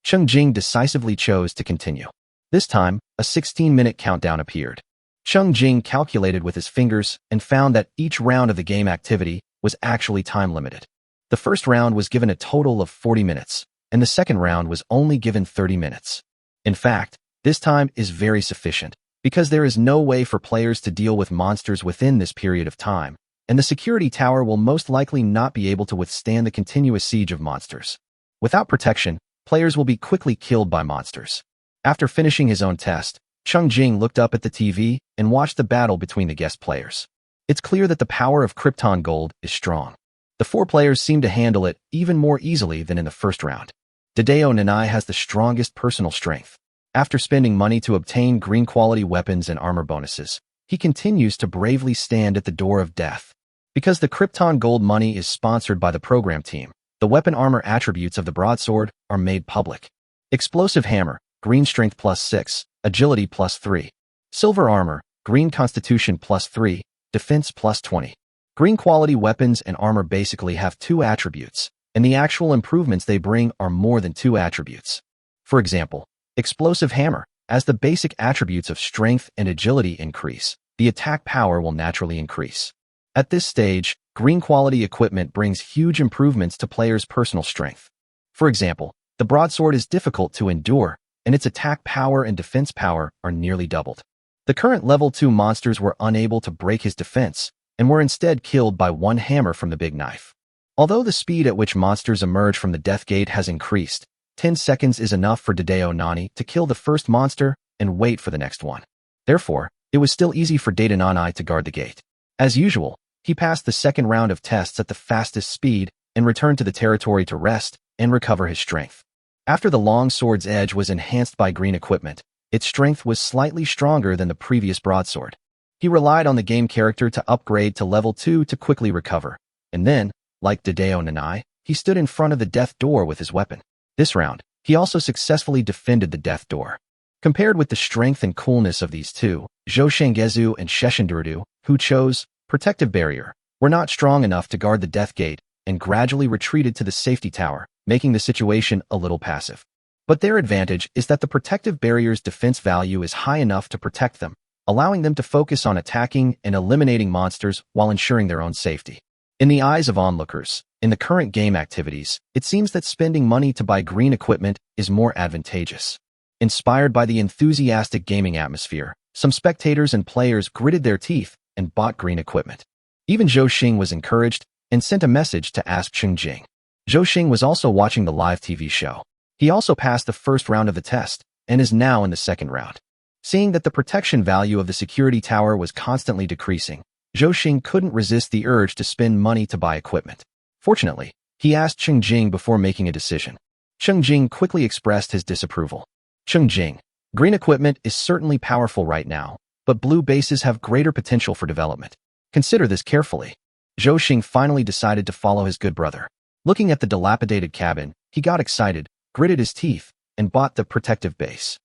[SPEAKER 1] Cheng Jing decisively chose to continue. This time, a 16-minute countdown appeared. Cheng Jing calculated with his fingers and found that each round of the game activity was actually time-limited. The first round was given a total of 40 minutes, and the second round was only given 30 minutes. In fact, this time is very sufficient, because there is no way for players to deal with monsters within this period of time, and the security tower will most likely not be able to withstand the continuous siege of monsters. Without protection, players will be quickly killed by monsters. After finishing his own test, Cheng Jing looked up at the TV and watched the battle between the guest players. It's clear that the power of Krypton Gold is strong. The 4 players seem to handle it even more easily than in the first round. Dideo Nanai has the strongest personal strength. After spending money to obtain green quality weapons and armor bonuses, he continues to bravely stand at the door of death. Because the Krypton Gold money is sponsored by the program team, the weapon armor attributes of the broadsword are made public. Explosive hammer, green strength +6, agility +3. Silver armor, green constitution +3, defense +20. Green quality weapons and armor basically have 2 attributes, and the actual improvements they bring are more than 2 attributes. For example, explosive hammer, as the basic attributes of strength and agility increase, the attack power will naturally increase. At this stage, green quality equipment brings huge improvements to players' personal strength. For example, the broadsword is difficult to endure, and its attack power and defense power are nearly doubled. The current level 2 monsters were unable to break his defense, and were instead killed by 1 hammer from the big knife. Although the speed at which monsters emerge from the Death Gate has increased, 10 seconds is enough for Dideo Nani to kill the first monster and wait for the next one. Therefore, it was still easy for Data Nanai to guard the gate. As usual, he passed the second round of tests at the fastest speed and returned to the territory to rest and recover his strength. After the long sword's edge was enhanced by green equipment, its strength was slightly stronger than the previous broadsword. He relied on the game character to upgrade to level 2 to quickly recover, and then, like Dideo Nanai, he stood in front of the death door with his weapon. This round, he also successfully defended the death door. Compared with the strength and coolness of these two, Zhou Shenggezu and Sheshindurudu, who chose Protective Barrier, were not strong enough to guard the Death Gate and gradually retreated to the safety tower, making the situation a little passive. But their advantage is that the Protective Barrier's defense value is high enough to protect them, allowing them to focus on attacking and eliminating monsters while ensuring their own safety. In the eyes of onlookers, in the current game activities, it seems that spending money to buy green equipment is more advantageous. Inspired by the enthusiastic gaming atmosphere, some spectators and players gritted their teeth and bought green equipment. Even Zhou Xing was encouraged and sent a message to ask Cheng Jing. Zhou Xing was also watching the live TV show. He also passed the first round of the test and is now in the second round. Seeing that the protection value of the security tower was constantly decreasing, Zhou Xing couldn't resist the urge to spend money to buy equipment. Fortunately, he asked Cheng Jing before making a decision. Cheng Jing quickly expressed his disapproval. Cheng Jing, green equipment is certainly powerful right now, but blue bases have greater potential for development. Consider this carefully. Zhou Xing finally decided to follow his good brother. Looking at the dilapidated cabin, he got excited, gritted his teeth, and bought the protective base.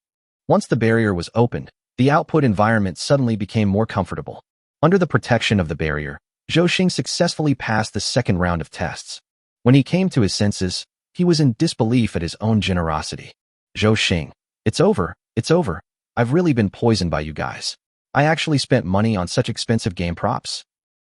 [SPEAKER 1] Once the barrier was opened, the output environment suddenly became more comfortable. Under the protection of the barrier, Zhou Xing successfully passed the second round of tests. When he came to his senses, he was in disbelief at his own generosity. Zhou Xing, it's over. I've really been poisoned by you guys. I actually spent money on such expensive game props.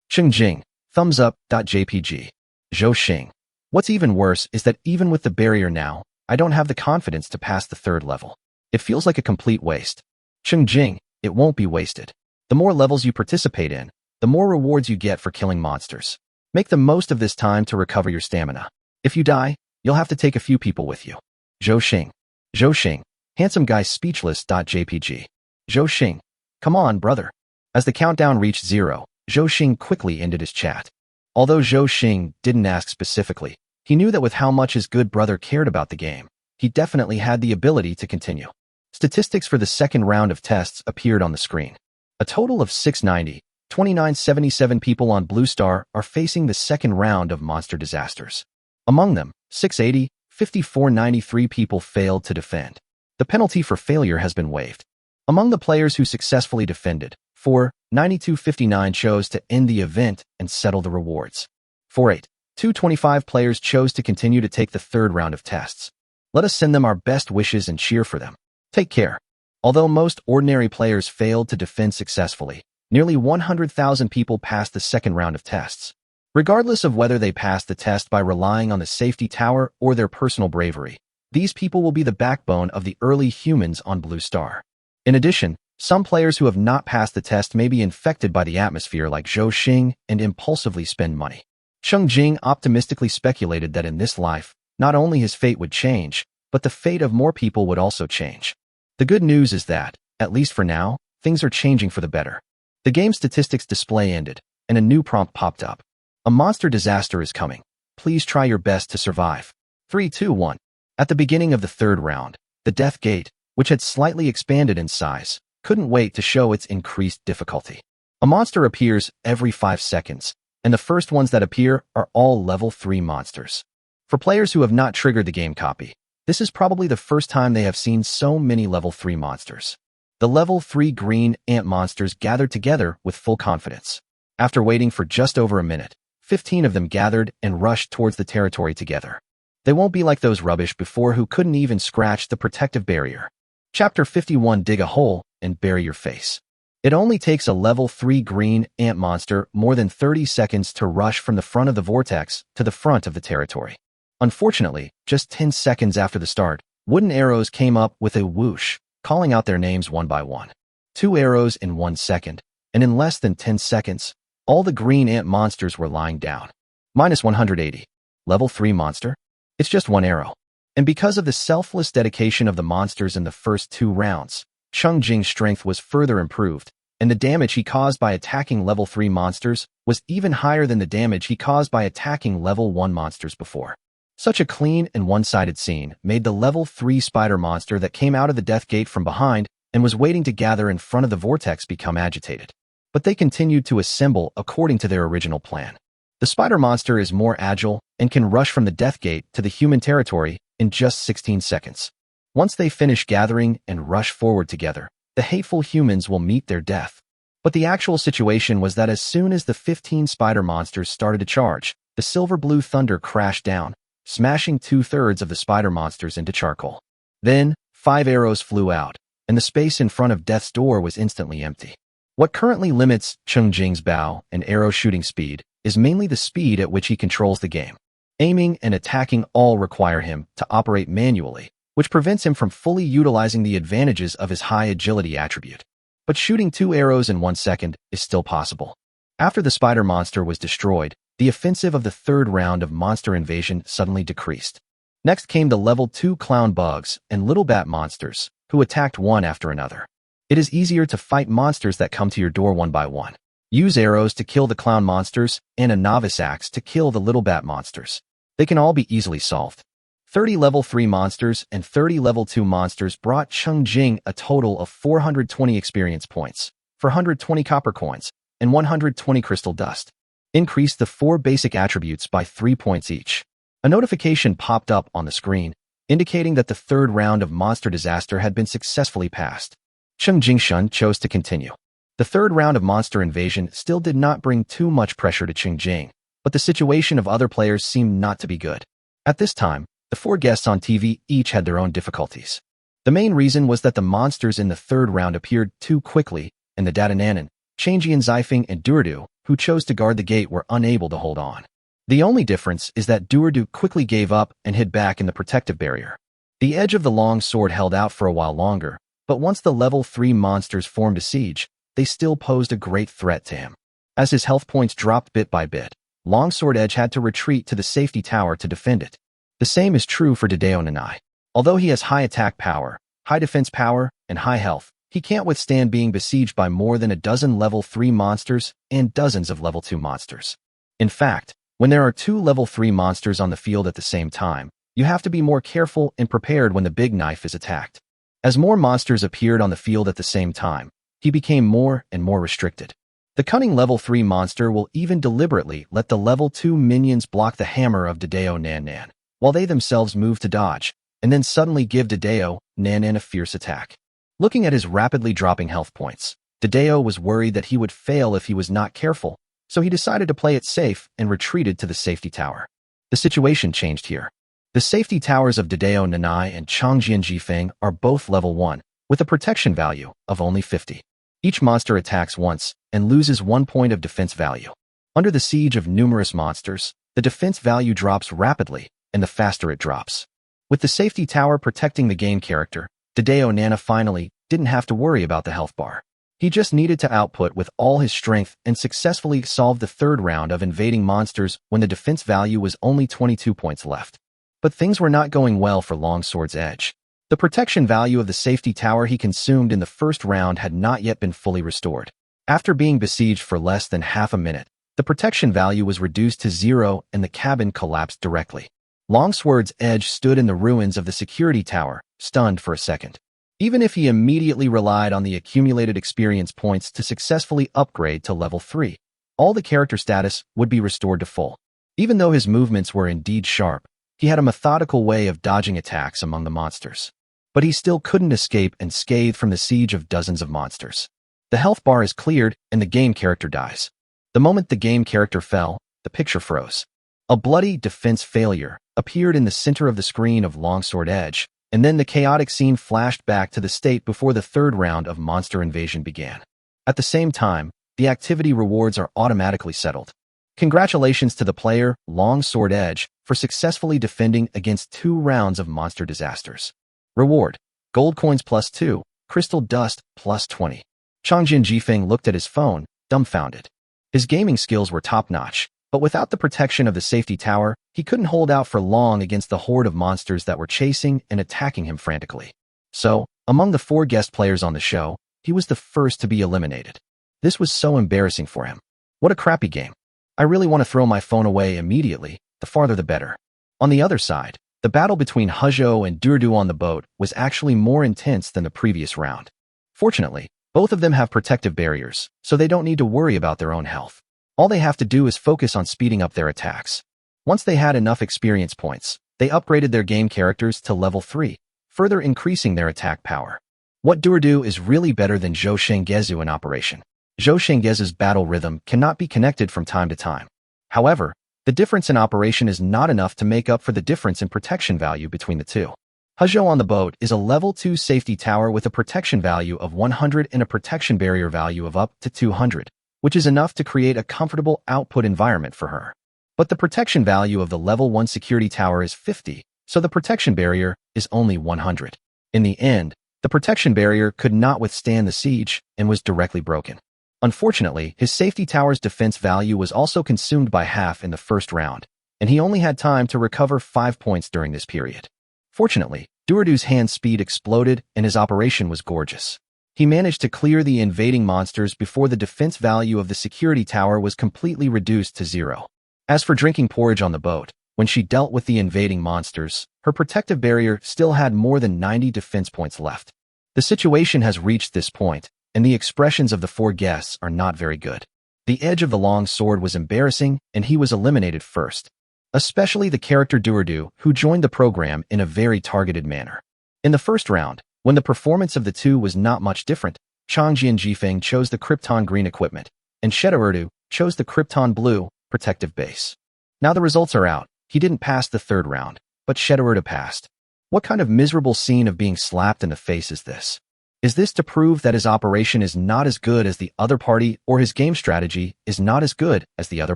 [SPEAKER 1] Cheng Jing, thumbs up. JPG. Zhou Xing. What's even worse is that even with the barrier now, I don't have the confidence to pass the third level. It feels like a complete waste. Cheng Jing, it won't be wasted. The more levels you participate in, the more rewards you get for killing monsters. Make the most of this time to recover your stamina. If you die, you'll have to take a few people with you. Zhou Xing. Zhou Xing. Handsome guy speechless.jpg. Zhou Xing. Come on, brother. As the countdown reached 0, Zhou Xing quickly ended his chat. Although Zhou Xing didn't ask specifically, he knew that with how much his good brother cared about the game, he definitely had the ability to continue. Statistics for the second round of tests appeared on the screen. A total of 690, 2977 people on Blue Star are facing the second round of monster disasters. Among them, 680, 5493 people failed to defend. The penalty for failure has been waived. Among the players who successfully defended, 49259 chose to end the event and settle the rewards. 225 players chose to continue to take the third round of tests. Let us send them our best wishes and cheer for them. Take care. Although most ordinary players failed to defend successfully, nearly 100,000 people passed the second round of tests. Regardless of whether they passed the test by relying on the safety tower or their personal bravery, these people will be the backbone of the early humans on Blue Star. In addition, some players who have not passed the test may be infected by the atmosphere like Zhou Xing and impulsively spend money. Cheng Jing optimistically speculated that in this life, not only his fate would change, but the fate of more people would also change. The good news is that, at least for now, things are changing for the better. The game statistics display ended, and a new prompt popped up. A monster disaster is coming. Please try your best to survive. 3, 2, 1. At the beginning of the third round, the Death Gate, which had slightly expanded in size, couldn't wait to show its increased difficulty. A monster appears every 5 seconds, and the first ones that appear are all level 3 monsters. For players who have not triggered the game copy, this is probably the first time they have seen so many level 3 monsters. The level 3 green ant monsters gathered together with full confidence. After waiting for just over a minute, 15 of them gathered and rushed towards the territory together. They won't be like those rubbish before who couldn't even scratch the protective barrier. Chapter 51. Dig a hole and bury your face. It only takes a level 3 green ant monster more than 30 seconds to rush from the front of the vortex to the front of the territory. Unfortunately, just 10 seconds after the start, wooden arrows came up with a whoosh, calling out their names one by one. 2 arrows in 1 second, and in less than 10 seconds, all the green ant monsters were lying down. Minus 180. Level 3 monster? It's just 1 arrow. And because of the selfless dedication of the monsters in the first 2 rounds, Cheng Jing's strength was further improved, and the damage he caused by attacking level 3 monsters was even higher than the damage he caused by attacking level 1 monsters before. Such a clean and one-sided scene made the level 3 spider monster that came out of the Death Gate from behind and was waiting to gather in front of the vortex become agitated. But they continued to assemble according to their original plan. The spider monster is more agile and can rush from the Death Gate to the human territory in just 16 seconds. Once they finish gathering and rush forward together, the hateful humans will meet their death. But the actual situation was that as soon as the 15 spider monsters started to charge, the silver-blue thunder crashed down, smashing 2/3 of the spider monsters into charcoal. Then, 5 arrows flew out, and the space in front of Death's door was instantly empty. What currently limits Cheng Jing's bow and arrow shooting speed is mainly the speed at which he controls the game. Aiming and attacking all require him to operate manually, which prevents him from fully utilizing the advantages of his high agility attribute. But shooting 2 arrows in 1 second is still possible. After the spider monster was destroyed, the offensive of the third round of monster invasion suddenly decreased. Next came the level 2 clown bugs and little bat monsters, who attacked one after another. It is easier to fight monsters that come to your door one by one. Use arrows to kill the clown monsters and a novice axe to kill the little bat monsters. They can all be easily solved. 30 level 3 monsters and 30 level 2 monsters brought Cheng Jing a total of 420 experience points, 420 copper coins, and 120 crystal dust. Increased the 4 basic attributes by 3 points each. A notification popped up on the screen, indicating that the third round of monster disaster had been successfully passed. Cheng Jing chose to continue. The third round of monster invasion still did not bring too much pressure to Cheng Jing, but the situation of other players seemed not to be good. At this time, the 4 guests on TV each had their own difficulties. The main reason was that the monsters in the third round appeared too quickly, and the Datananan, Cheng Jing, Zifeng, and Duerdu, who chose to guard the gate, were unable to hold on. The only difference is that Duerdu quickly gave up and hid back in the protective barrier. The edge of the long sword held out for a while longer, but once the level 3 monsters formed a siege, they still posed a great threat to him. As his health points dropped bit by bit, Longsword Edge had to retreat to the safety tower to defend it. The same is true for Dideo Nanai. Although he has high attack power, high defense power, and high health, he can't withstand being besieged by more than a dozen level 3 monsters and dozens of level 2 monsters. In fact, when there are 2 level 3 monsters on the field at the same time, you have to be more careful and prepared when the big knife is attacked. As more monsters appeared on the field at the same time, he became more and more restricted. The cunning level 3 monster will even deliberately let the level 2 minions block the hammer of Dideo Nan, while they themselves move to dodge, and then suddenly give Dideo Nan a fierce attack. Looking at his rapidly dropping health points, Dideo was worried that he would fail if he was not careful, so he decided to play it safe and retreated to the safety tower. The situation changed here. The safety towers of Dideo Nanai and Cheng Jing are both level 1, with a protection value of only 50. Each monster attacks once and loses 1 point of defense value. Under the siege of numerous monsters, the defense value drops rapidly, and the faster it drops. With the safety tower protecting the game character, Dideo Nana finally didn't have to worry about the health bar. He just needed to output with all his strength and successfully solve the third round of invading monsters when the defense value was only 22 points left. But things were not going well for Longsword's Edge. The protection value of the safety tower he consumed in the first round had not yet been fully restored. After being besieged for less than half a minute, the protection value was reduced to 0 and the cabin collapsed directly. Longsword's Edge stood in the ruins of the security tower, stunned for a second. Even if he immediately relied on the accumulated experience points to successfully upgrade to level 3, all the character status would be restored to full. Even though his movements were indeed sharp, he had a methodical way of dodging attacks among the monsters. But he still couldn't escape unscathed from the siege of dozens of monsters. The health bar is cleared and the game character dies. The moment the game character fell, the picture froze. A bloody defense failure appeared in the center of the screen of Longsword Edge, and then the chaotic scene flashed back to the state before the third round of monster invasion began. At the same time, the activity rewards are automatically settled. Congratulations to the player, Longsword Edge, for successfully defending against 2 rounds of monster disasters. Reward: Gold Coins +2, Crystal Dust +20. Cheng Jing looked at his phone, dumbfounded. His gaming skills were top-notch, but without the protection of the safety tower, he couldn't hold out for long against the horde of monsters that were chasing and attacking him frantically. So, among the 4 guest players on the show, he was the first to be eliminated. This was so embarrassing for him. What a crappy game. I really want to throw my phone away immediately, the farther the better. On the other side, the battle between Huzhou and Durdu on the boat was actually more intense than the previous round. Fortunately, both of them have protective barriers, so they don't need to worry about their own health. All they have to do is focus on speeding up their attacks. Once they had enough experience points, they upgraded their game characters to level 3, further increasing their attack power. What Durdu is really better than Zhou Shenggezu in operation. Zhou Shenggezu's battle rhythm cannot be connected from time to time. However, the difference in operation is not enough to make up for the difference in protection value between the two. Huzhou on the boat is a level 2 safety tower with a protection value of 100 and a protection barrier value of up to 200, which is enough to create a comfortable output environment for her. But the protection value of the level 1 security tower is 50, so the protection barrier is only 100. In the end, the protection barrier could not withstand the siege and was directly broken. Unfortunately, his safety tower's defense value was also consumed by half in the first round, and he only had time to recover 5 points during this period. Fortunately, Durdu's hand speed exploded and his operation was gorgeous. He managed to clear the invading monsters before the defense value of the security tower was completely reduced to 0. As for drinking porridge on the boat, when she dealt with the invading monsters, her protective barrier still had more than 90 defense points left. The situation has reached this point, and the expressions of the 4 guests are not very good. The edge of the long sword was embarrassing, and he was eliminated first. Especially the character Durdu, who joined the program in a very targeted manner. In the first round, when the performance of the two was not much different, Cheng Jing chose the Krypton green equipment, and Shedderurdu chose the Krypton blue protective base. Now the results are out. He didn't pass the third round, but Shedderurdu passed. What kind of miserable scene of being slapped in the face is this? Is this to prove that his operation is not as good as the other party, or his game strategy is not as good as the other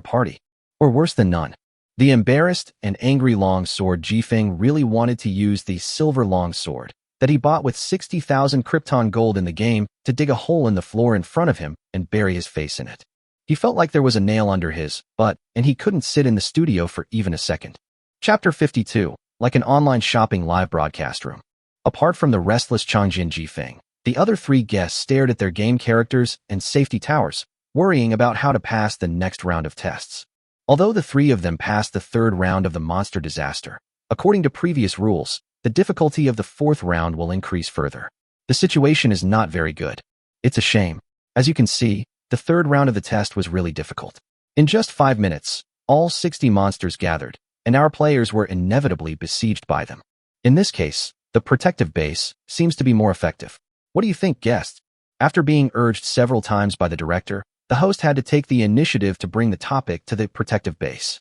[SPEAKER 1] party? Or worse than none? The embarrassed and angry longsword Jifeng really wanted to use the silver longsword that he bought with 60,000 Krypton gold in the game to dig a hole in the floor in front of him and bury his face in it. He felt like there was a nail under his butt, and he couldn't sit in the studio for even a second. Chapter 52, like an online shopping live broadcast room. Apart from the restless Cheng Jing, the other three guests stared at their game characters and safety towers, worrying about how to pass the next round of tests. Although the three of them passed the third round of the monster disaster, according to previous rules, the difficulty of the fourth round will increase further. The situation is not very good. It's a shame. As you can see, the third round of the test was really difficult. In just 5 minutes, all 60 monsters gathered, and our players were inevitably besieged by them. In this case, the protective base seems to be more effective. What do you think, guests? After being urged several times by the director, the host had to take the initiative to bring the topic to the protective base.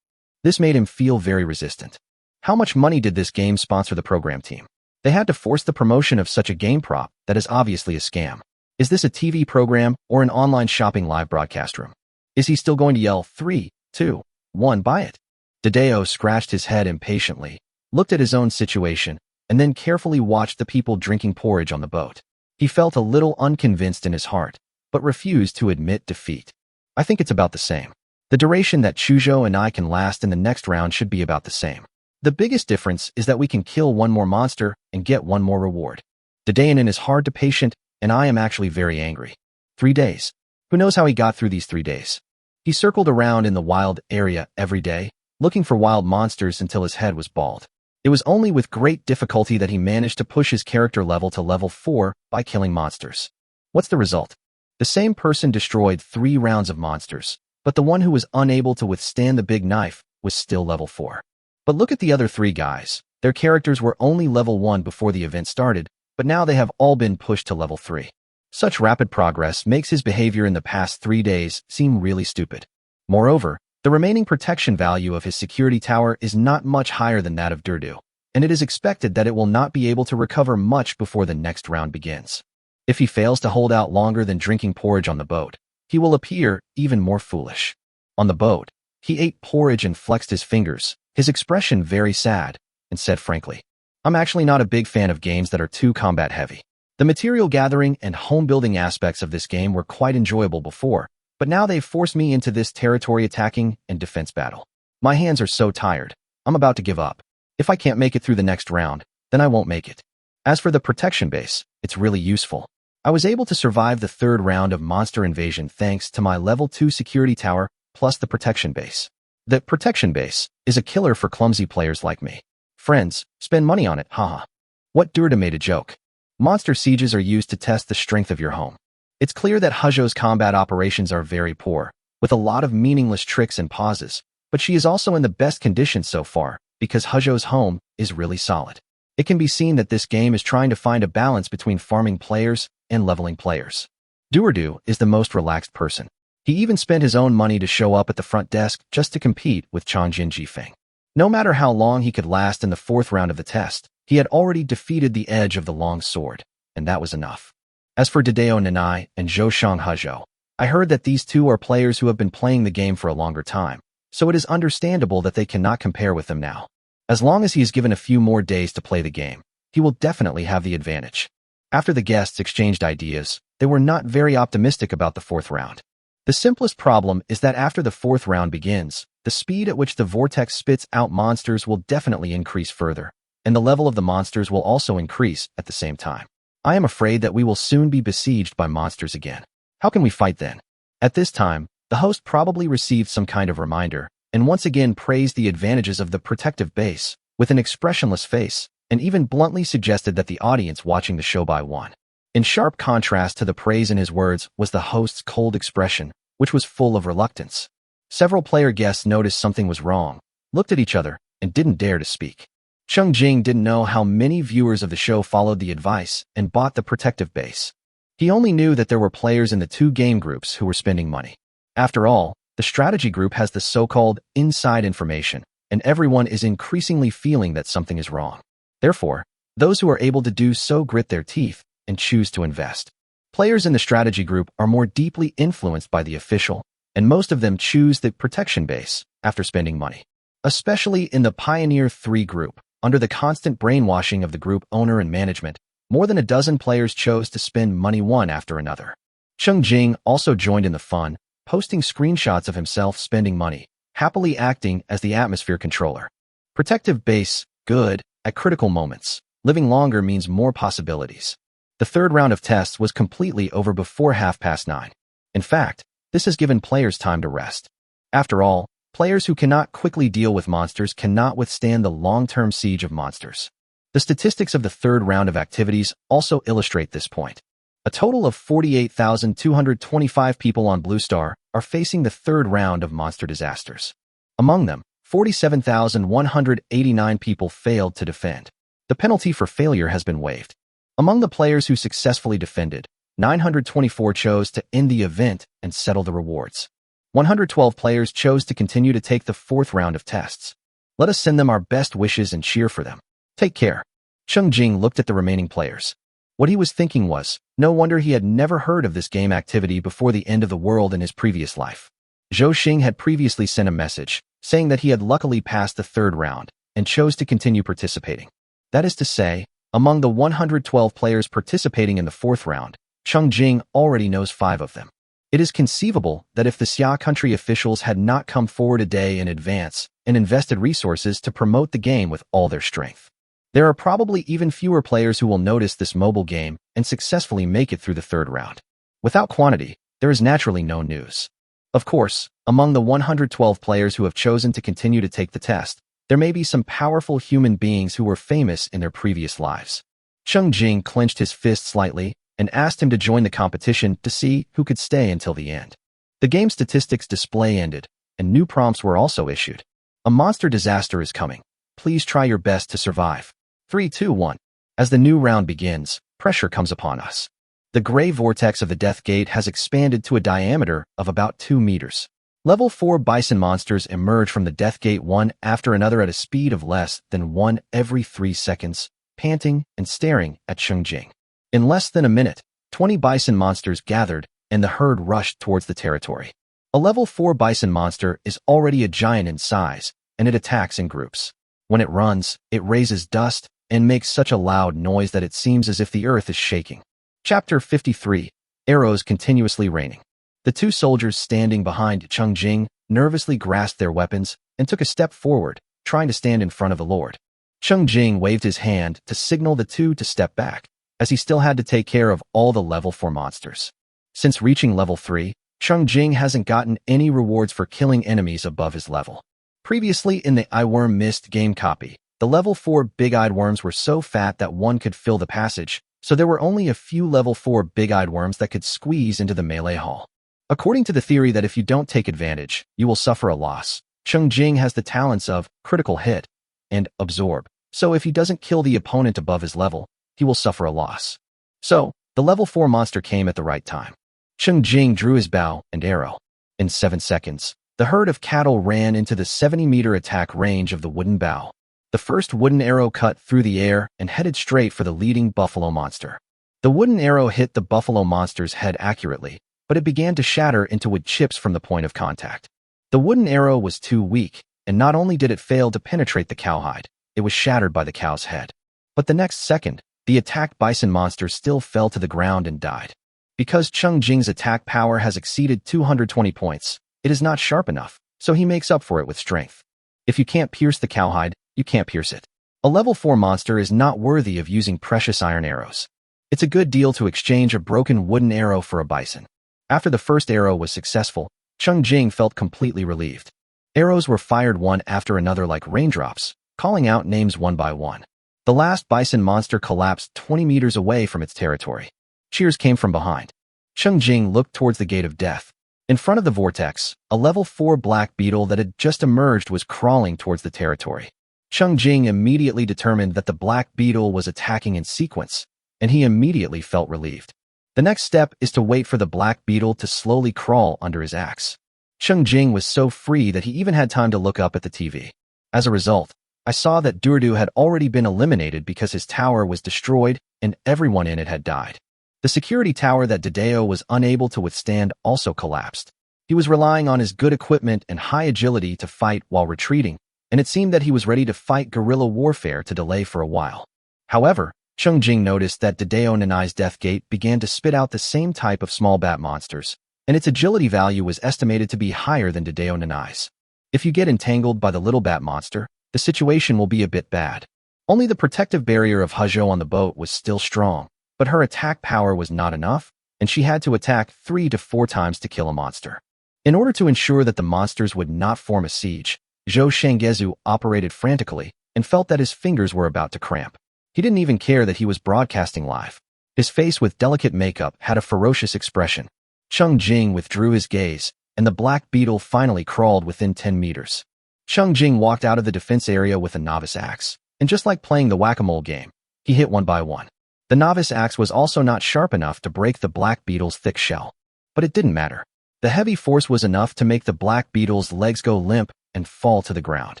[SPEAKER 1] This made him feel very resistant. How much money did this game sponsor the program team? They had to force the promotion of such a game prop that is obviously a scam. Is this a TV program or an online shopping live broadcast room? Is he still going to yell 3, 2, 1, buy it? Dideo scratched his head impatiently, looked at his own situation, and then carefully watched the people drinking porridge on the boat. He felt a little unconvinced in his heart, but refused to admit defeat. I think it's about the same. The duration that Chuzhou and I can last in the next round should be about the same. The biggest difference is that we can kill one more monster and get one more reward. Daedaenin is hard to patient, and I am actually very angry. 3 days. Who knows how he got through these 3 days? He circled around in the wild area every day, looking for wild monsters until his head was bald. It was only with great difficulty that he managed to push his character level to level 4 by killing monsters. What's the result? The same person destroyed 3 rounds of monsters, but the one who was unable to withstand the big knife was still level 4. But look at the other 3 guys. Their characters were only level 1 before the event started, but now they have all been pushed to level 3. Such rapid progress makes his behavior in the past 3 days seem really stupid. Moreover, the remaining protection value of his security tower is not much higher than that of Durdu, and it is expected that it will not be able to recover much before the next round begins. If he fails to hold out longer than drinking porridge on the boat, he will appear even more foolish. On the boat, he ate porridge and flexed his fingers, his expression very sad, and said frankly, I'm actually not a big fan of games that are too combat heavy. The material gathering and home building aspects of this game were quite enjoyable before, but now they've forced me into this territory attacking and defense battle. My hands are so tired, I'm about to give up. If I can't make it through the next round, then I won't make it. As for the protection base, it's really useful. I was able to survive the third round of monster invasion thanks to my level 2 security tower plus the protection base. The protection base is a killer for clumsy players like me. Friends, spend money on it, haha. What Durda made a joke. Monster sieges are used to test the strength of your home. It's clear that Huzhou's combat operations are very poor, with a lot of meaningless tricks and pauses, but she is also in the best condition so far, because Huzhou's home is really solid. It can be seen that this game is trying to find a balance between farming players and leveling players. Durdu is the most relaxed person. He even spent his own money to show up at the front desk just to compete with Cheng Jing. No matter how long he could last in the fourth round of the test, he had already defeated the edge of the long sword, and that was enough. As for Dideo Nanai and Zhou Shang Huzhou, I heard that these two are players who have been playing the game for a longer time, so it is understandable that they cannot compare with them now. As long as he is given a few more days to play the game, he will definitely have the advantage. After the guests exchanged ideas, they were not very optimistic about the fourth round. The simplest problem is that after the fourth round begins, the speed at which the vortex spits out monsters will definitely increase further, and the level of the monsters will also increase at the same time. I am afraid that we will soon be besieged by monsters again. How can we fight then? At this time, the host probably received some kind of reminder, and once again praised the advantages of the protective base, with an expressionless face, and even bluntly suggested that the audience watching the show buy one. In sharp contrast to the praise in his words was the host's cold expression, which was full of reluctance. Several player guests noticed something was wrong, looked at each other, and didn't dare to speak. Cheng Jing didn't know how many viewers of the show followed the advice and bought the protective base. He only knew that there were players in the two game groups who were spending money. After all, the strategy group has the so-called inside information, and everyone is increasingly feeling that something is wrong. Therefore, those who are able to do so grit their teeth and choose to invest. Players in the strategy group are more deeply influenced by the official, and most of them choose the protection base after spending money. Especially in the Pioneer 3 group, under the constant brainwashing of the group owner and management, more than a dozen players chose to spend money one after another. Cheng Jing also joined in the fun, posting screenshots of himself spending money, happily acting as the atmosphere controller. Protective base, good, at critical moments. Living longer means more possibilities. The third round of tests was completely over before 9:30. In fact, this has given players time to rest. After all, players who cannot quickly deal with monsters cannot withstand the long-term siege of monsters. The statistics of the third round of activities also illustrate this point. A total of 48,225 people on Blue Star are facing the third round of monster disasters. Among them, 47,189 people failed to defend. The penalty for failure has been waived. Among the players who successfully defended, 924 chose to end the event and settle the rewards. 112 players chose to continue to take the fourth round of tests. Let us send them our best wishes and cheer for them. Take care. Cheng Jing looked at the remaining players. What he was thinking was, no wonder he had never heard of this game activity before the end of the world in his previous life. Zhou Xing had previously sent a message, saying that he had luckily passed the third round and chose to continue participating. That is to say, among the 112 players participating in the fourth round, Cheng Jing already knows 5 of them. It is conceivable that if the Xia country officials had not come forward a day in advance and invested resources to promote the game with all their strength, there are probably even fewer players who will notice this mobile game and successfully make it through the third round. Without quantity, there is naturally no news. Of course, among the 112 players who have chosen to continue to take the test, there may be some powerful human beings who were famous in their previous lives. Cheng Jing clenched his fist slightly and asked him to join the competition to see who could stay until the end. The game statistics display ended, and new prompts were also issued. A monster disaster is coming. Please try your best to survive. 3, 2, 1. As the new round begins, pressure comes upon us. The gray vortex of the Death Gate has expanded to a diameter of about 2 meters. Level 4 bison monsters emerge from the Death Gate one after another at a speed of less than 1 every 3 seconds, panting and staring at Cheng Jing. In less than a minute, 20 bison monsters gathered, and the herd rushed towards the territory. A level 4 bison monster is already a giant in size, and it attacks in groups. When it runs, it raises dust and makes such a loud noise that it seems as if the earth is shaking. Chapter 53. Arrows continuously raining. The 2 soldiers standing behind Cheng Jing nervously grasped their weapons and took a step forward, trying to stand in front of the Lord. Cheng Jing waved his hand to signal the 2 to step back, as he still had to take care of all the level 4 monsters. Since reaching level 3, Cheng Jing hasn't gotten any rewards for killing enemies above his level. Previously in the Eyeworm Mist game copy, the level 4 big-eyed worms were so fat that one could fill the passage, so there were only a few level 4 big-eyed worms that could squeeze into the melee hall. According to the theory that if you don't take advantage, you will suffer a loss, Cheng Jing has the talents of critical hit and absorb, so if he doesn't kill the opponent above his level, he will suffer a loss. So, the level 4 monster came at the right time. Cheng Jing drew his bow and arrow. In 7 seconds, the herd of cattle ran into the 70-meter attack range of the wooden bow. The first wooden arrow cut through the air and headed straight for the leading buffalo monster. The wooden arrow hit the buffalo monster's head accurately, but it began to shatter into wood chips from the point of contact. The wooden arrow was too weak, and not only did it fail to penetrate the cowhide, it was shattered by the cow's head. But the next second, the attacked bison monster still fell to the ground and died. Because Cheng Jing's attack power has exceeded 220 points, it is not sharp enough, so he makes up for it with strength. If you can't pierce the cowhide, you can't pierce it. A level 4 monster is not worthy of using precious iron arrows. It's a good deal to exchange a broken wooden arrow for a bison. After the first arrow was successful, Cheng Jing felt completely relieved. Arrows were fired one after another like raindrops, calling out names one by one. The last bison monster collapsed 20 meters away from its territory. Cheers came from behind. Cheng Jing looked towards the gate of death. In front of the vortex, a level 4 black beetle that had just emerged was crawling towards the territory. Cheng Jing immediately determined that the black beetle was attacking in sequence, and he immediately felt relieved. The next step is to wait for the black beetle to slowly crawl under his axe. Cheng Jing was so free that he even had time to look up at the TV. As a result, I saw that Durdu had already been eliminated because his tower was destroyed and everyone in it had died. The security tower that Dideo was unable to withstand also collapsed. He was relying on his good equipment and high agility to fight while retreating, and it seemed that he was ready to fight guerrilla warfare to delay for a while. However, Cheng Jing noticed that Dideo Nanai's Death Gate began to spit out the same type of small bat monsters, and its agility value was estimated to be higher than Dideo Nanai's. If you get entangled by the little bat monster, the situation will be a bit bad. Only the protective barrier of Huzhou on the boat was still strong, but her attack power was not enough, and she had to attack 3 to 4 times to kill a monster. In order to ensure that the monsters would not form a siege, Zhou Shenggezu operated frantically and felt that his fingers were about to cramp. He didn't even care that he was broadcasting live. His face with delicate makeup had a ferocious expression. Cheng Jing withdrew his gaze, and the black beetle finally crawled within 10 meters. Cheng Jing walked out of the defense area with a novice axe, and just like playing the whack-a-mole game, he hit one by one. The novice axe was also not sharp enough to break the black beetle's thick shell. But it didn't matter. The heavy force was enough to make the black beetle's legs go limp and fall to the ground.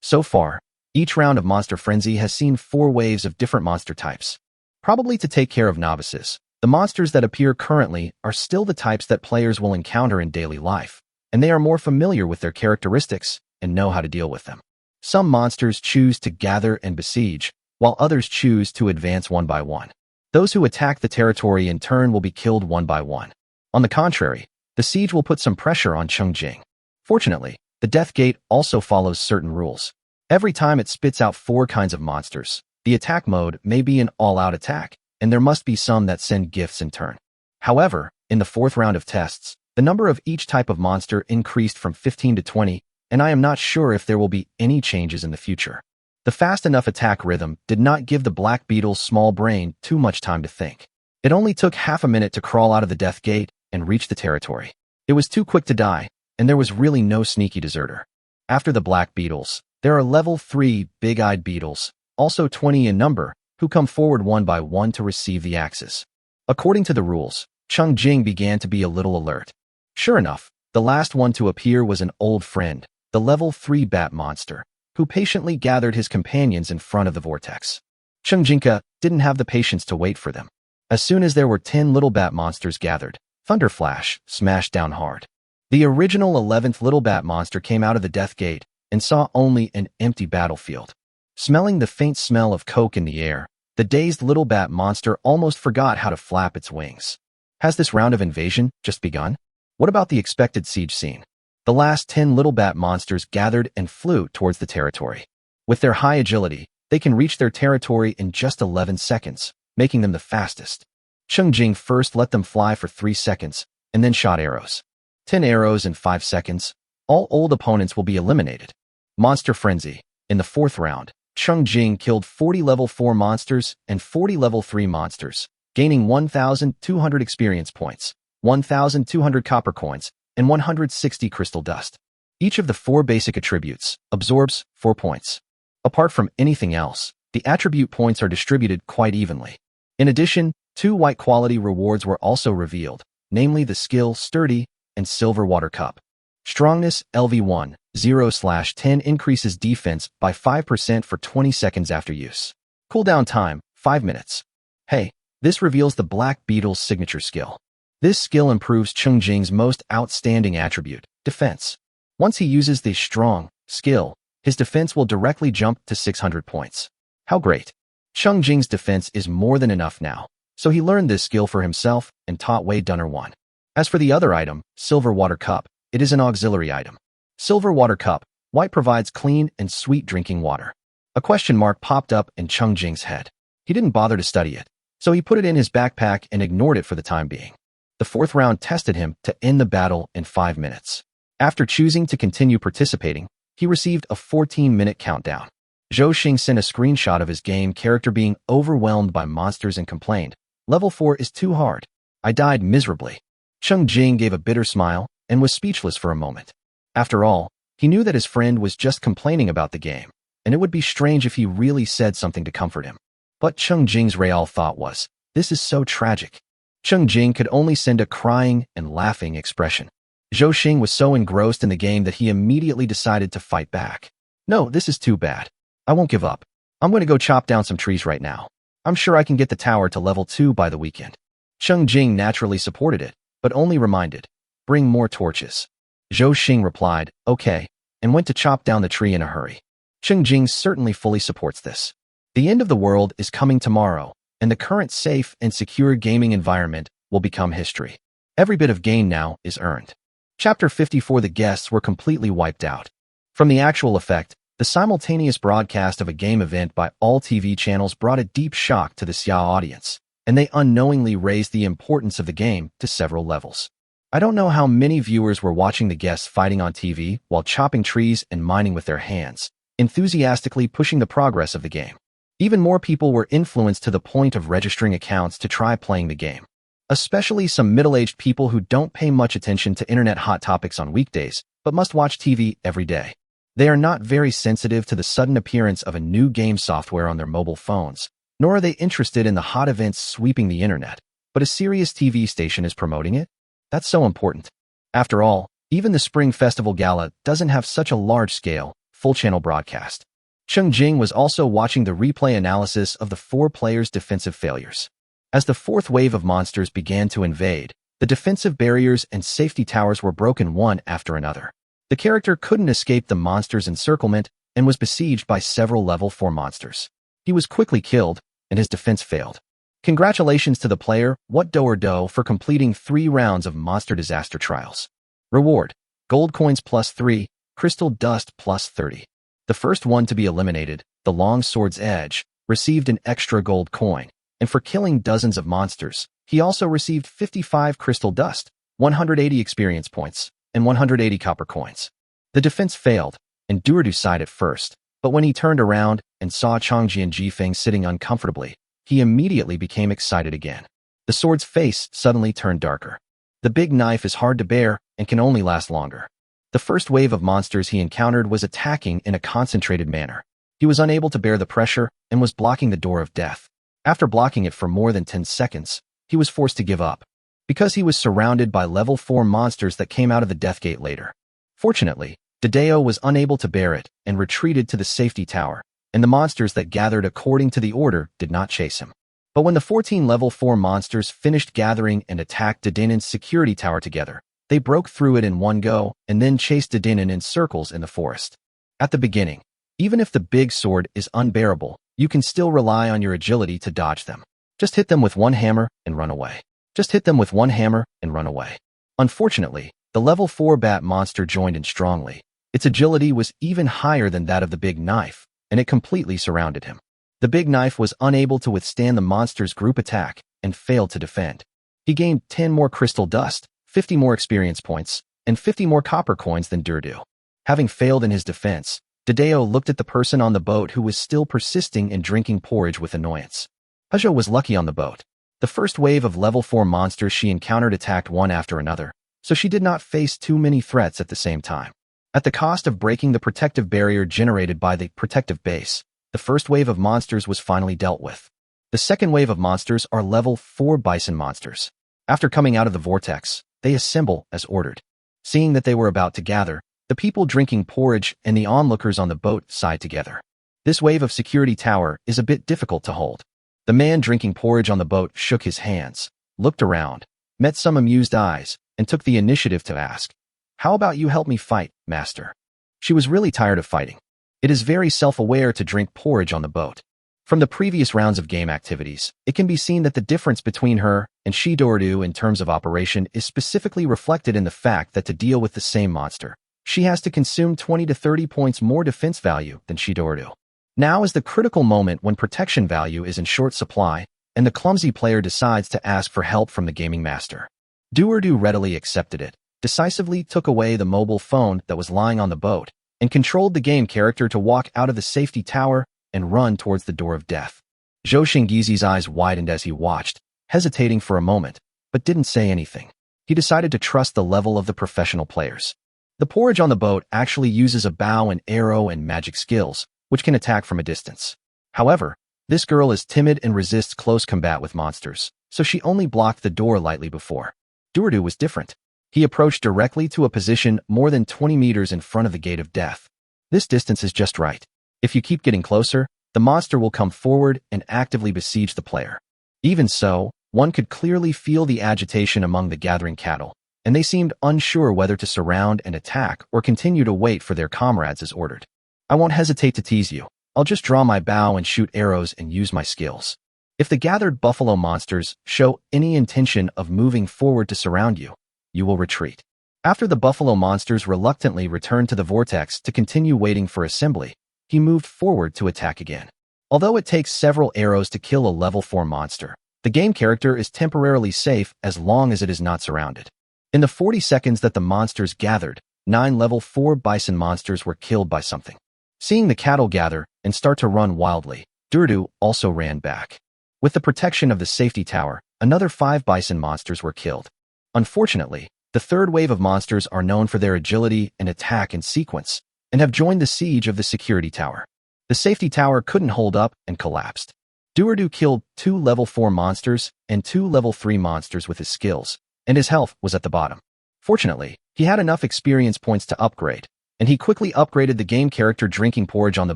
[SPEAKER 1] So far, each round of Monster Frenzy has seen 4 waves of different monster types. Probably to take care of novices, the monsters that appear currently are still the types that players will encounter in daily life, and they are more familiar with their characteristics and know how to deal with them. Some monsters choose to gather and besiege, while others choose to advance one by one. Those who attack the territory in turn will be killed one by one. On the contrary, the siege will put some pressure on Cheng Jing. Fortunately, the Death Gate also follows certain rules. Every time it spits out 4 kinds of monsters, the attack mode may be an all-out attack, and there must be some that send gifts in turn. However, in the 4th round of tests, the number of each type of monster increased from 15 to 20, and I am not sure if there will be any changes in the future. The fast enough attack rhythm did not give the black beetle's small brain too much time to think. It only took half a minute to crawl out of the Death Gate and reach the territory. It was too quick to die, and there was really no sneaky deserter. After the black beetles, there are level 3 big-eyed beetles, also 20 in number, who come forward one by one to receive the axes. According to the rules, Cheng Jing began to be a little alert. Sure enough, the last one to appear was an old friend, the level 3 bat monster, who patiently gathered his companions in front of the vortex. Cheng Jingka didn't have the patience to wait for them. As soon as there were 10 little bat monsters gathered, Thunderflash smashed down hard. The original 11th little bat monster came out of the Death Gate and saw only an empty battlefield. Smelling the faint smell of coke in the air, the dazed little bat monster almost forgot how to flap its wings. Has this round of invasion just begun? What about the expected siege scene? The last 10 little bat monsters gathered and flew towards the territory. With their high agility, they can reach their territory in just 11 seconds, making them the fastest. Cheng Jing first let them fly for 3 seconds, and then shot arrows. 10 arrows in 5 seconds. All old opponents will be eliminated. Monster Frenzy. In the 4th round, Cheng Jing killed 40 level 4 monsters and 40 level 3 monsters, gaining 1,200 experience points, 1,200 copper coins, and 160 crystal dust. Each of the 4 basic attributes absorbs 4 points. Apart from anything else, the attribute points are distributed quite evenly. In addition, 2 white quality rewards were also revealed, namely the skill Sturdy and Silver Water Cup. Strongness LV1 0/10 increases defense by 5% for 20 seconds after use. Cooldown time 5 minutes. Hey, this reveals the Black Beetle's signature skill. This skill improves Cheng Jing's most outstanding attribute, defense. Once he uses the strong skill, his defense will directly jump to 600 points. How great! Cheng Jing's defense is more than enough now, so he learned this skill for himself and taught Wei Dunner one. As for the other item, Silver Water Cup, it is an auxiliary item. Silver Water Cup, white provides clean and sweet drinking water. A question mark popped up in Cheng Jing's head. He didn't bother to study it, so he put it in his backpack and ignored it for the time being. The 4th round tested him to end the battle in 5 minutes. After choosing to continue participating, he received a 14-minute countdown. Zhou Xing sent a screenshot of his game character being overwhelmed by monsters and complained, "Level 4 is too hard. I died miserably." Cheng Jing gave a bitter smile and was speechless for a moment. After all, he knew that his friend was just complaining about the game, and it would be strange if he really said something to comfort him. But Cheng Jing's real thought was, this is so tragic. Cheng Jing could only send a crying and laughing expression. Zhou Xing was so engrossed in the game that he immediately decided to fight back. No, this is too bad. I won't give up. I'm going to go chop down some trees right now. I'm sure I can get the tower to level 2 by the weekend. Cheng Jing naturally supported it, but only reminded, bring more torches. Zhou Xing replied, okay, and went to chop down the tree in a hurry. Cheng Jing certainly fully supports this. The end of the world is coming tomorrow, and the current safe and secure gaming environment will become history. Every bit of gain now is earned. Chapter 54. The guests were completely wiped out. From the actual effect, the simultaneous broadcast of a game event by all TV channels brought a deep shock to the Xia audience, and they unknowingly raised the importance of the game to several levels. I don't know how many viewers were watching the guests fighting on TV while chopping trees and mining with their hands, enthusiastically pushing the progress of the game. Even more people were influenced to the point of registering accounts to try playing the game. Especially some middle-aged people who don't pay much attention to internet hot topics on weekdays, but must watch TV every day. They are not very sensitive to the sudden appearance of a new game software on their mobile phones, nor are they interested in the hot events sweeping the internet, but a serious TV station is promoting it? That's so important. After all, even the Spring Festival Gala doesn't have such a large-scale, full-channel broadcast. Cheng Jing was also watching the replay analysis of the 4 players' defensive failures. As the 4th wave of monsters began to invade, the defensive barriers and safety towers were broken one after another. The character couldn't escape the monsters' encirclement and was besieged by several level 4 monsters. He was quickly killed, and his defense failed. Congratulations to the player, What Do or Do, for completing 3 rounds of Monster Disaster Trials. Reward: Gold Coins +3, Crystal Dust +30. The first one to be eliminated, the Long Sword's Edge, received an extra gold coin, and for killing dozens of monsters, he also received 55 Crystal Dust, 180 experience points, and 180 copper coins. The defense failed, and Duerdu sighed at first, but when he turned around and saw Changji and Jifeng sitting uncomfortably, he immediately became excited again. The sword's face suddenly turned darker. The big knife is hard to bear and can only last longer. The first wave of monsters he encountered was attacking in a concentrated manner. He was unable to bear the pressure and was blocking the door of death. After blocking it for more than 10 seconds, he was forced to give up, because he was surrounded by level 4 monsters that came out of the death gate later. Fortunately, Dedeo was unable to bear it and retreated to the safety tower, and the monsters that gathered according to the order did not chase him. But when the 14 level 4 monsters finished gathering and attacked Dedenin's security tower together, they broke through it in one go and then chased Dedenin in circles in the forest. At the beginning, even if the big sword is unbearable, you can still rely on your agility to dodge them. Just hit them with one hammer and run away. Just hit them with one hammer and run away. Unfortunately, the level 4 bat monster joined in strongly. Its agility was even higher than that of the big knife, and it completely surrounded him. The big knife was unable to withstand the monster's group attack and failed to defend. He gained 10 more crystal dust, 50 more experience points, and 50 more copper coins than Durdu. Having failed in his defense, Dedeo looked at the person on the boat who was still persisting in drinking porridge with annoyance. Hajo was lucky on the boat. The first wave of level 4 monsters she encountered attacked one after another, so she did not face too many threats at the same time. At the cost of breaking the protective barrier generated by the protective base, the first wave of monsters was finally dealt with. The second wave of monsters are level 4 bison monsters. After coming out of the vortex, they assemble as ordered. Seeing that they were about to gather, the people drinking porridge and the onlookers on the boat sighed together. This wave of security tower is a bit difficult to hold. The man drinking porridge on the boat shook his hands, looked around, met some amused eyes, and took the initiative to ask, "How about you help me fight, master?" She was really tired of fighting. It is very self-aware to drink porridge on the boat. From the previous rounds of game activities, it can be seen that the difference between her and Shidordu in terms of operation is specifically reflected in the fact that to deal with the same monster, she has to consume 20 to 30 points more defense value than Shidordu. Now is the critical moment when protection value is in short supply, and the clumsy player decides to ask for help from the gaming master. Duerdu readily accepted it, decisively took away the mobile phone that was lying on the boat, and controlled the game character to walk out of the safety tower and run towards the door of death. Zhou Shingizi's eyes widened as he watched, hesitating for a moment, but didn't say anything. He decided to trust the level of the professional players. The porridge on the boat actually uses a bow and arrow and magic skills, which can attack from a distance. However, this girl is timid and resists close combat with monsters, so she only blocked the door lightly before. Duerdu was different. He approached directly to a position more than 20 meters in front of the gate of death. This distance is just right. If you keep getting closer, the monster will come forward and actively besiege the player. Even so, one could clearly feel the agitation among the gathering cattle, and they seemed unsure whether to surround and attack or continue to wait for their comrades as ordered. "I won't hesitate to tease you. I'll just draw my bow and shoot arrows and use my skills." If the gathered buffalo monsters show any intention of moving forward to surround you, you will retreat. After the buffalo monsters reluctantly returned to the vortex to continue waiting for assembly, he moved forward to attack again. Although it takes several arrows to kill a level 4 monster, the game character is temporarily safe as long as it is not surrounded. In the 40 seconds that the monsters gathered, 9 level 4 bison monsters were killed by something. Seeing the cattle gather and start to run wildly, Durdu also ran back. With the protection of the safety tower, another 5 bison monsters were killed. Unfortunately, the third wave of monsters are known for their agility and attack in sequence, and have joined the siege of the security tower. The safety tower couldn't hold up and collapsed. Durdu killed 2 level 4 monsters and 2 level 3 monsters with his skills, and his health was at the bottom. Fortunately, he had enough experience points to upgrade, and he quickly upgraded the game character drinking porridge on the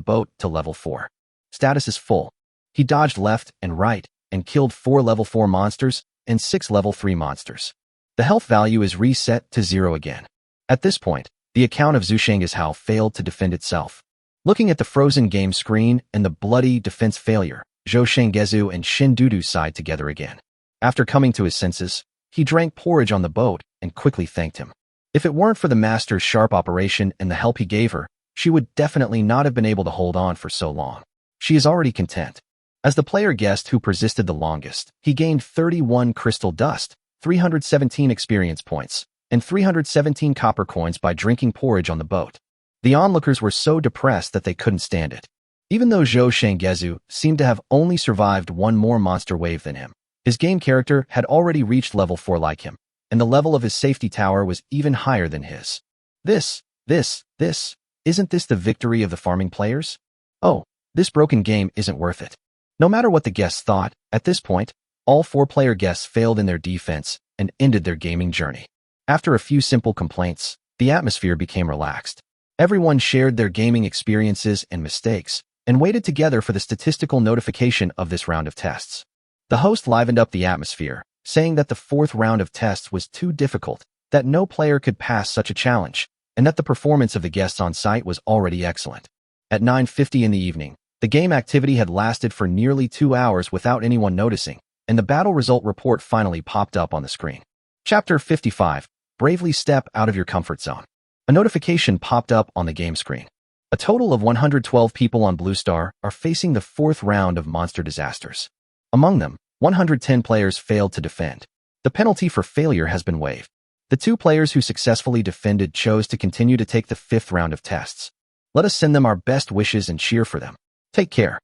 [SPEAKER 1] boat to level 4. Status is full. He dodged left and right and killed 4 level 4 monsters and 6 level 3 monsters. The health value is reset to 0 again. At this point, the account of Zhu Shengheshao failed to defend itself. Looking at the frozen game screen and the bloody defense failure, Zhou Shengezhu and Shin Dudu sighed together again. After coming to his senses, he drank porridge on the boat and quickly thanked him. If it weren't for the master's sharp operation and the help he gave her, she would definitely not have been able to hold on for so long. She is already content. As the player guest who persisted the longest, he gained 31 crystal dust, 317 experience points, and 317 copper coins by drinking porridge on the boat. The onlookers were so depressed that they couldn't stand it. Even though Zhou Shengezhu seemed to have only survived one more monster wave than him, his game character had already reached level 4 like him, and the level of his safety tower was even higher than his. Isn't this the victory of the farming players? Oh, this broken game isn't worth it. No matter what the guests thought, at this point, all 4-player guests failed in their defense and ended their gaming journey. After a few simple complaints, the atmosphere became relaxed. Everyone shared their gaming experiences and mistakes, and waited together for the statistical notification of this round of tests. The host livened up the atmosphere, saying that the 4th round of tests was too difficult, that no player could pass such a challenge, and that the performance of the guests on site was already excellent. At 9:50 in the evening, the game activity had lasted for nearly 2 hours without anyone noticing, and the battle result report finally popped up on the screen. Chapter 55, Bravely Step Out of Your Comfort Zone. A notification popped up on the game screen. A total of 112 people on Blue Star are facing the 4th round of monster disasters. Among them, 110 players failed to defend. The penalty for failure has been waived. The 2 players who successfully defended chose to continue to take the 5th round of tests. Let us send them our best wishes and cheer for them. Take care.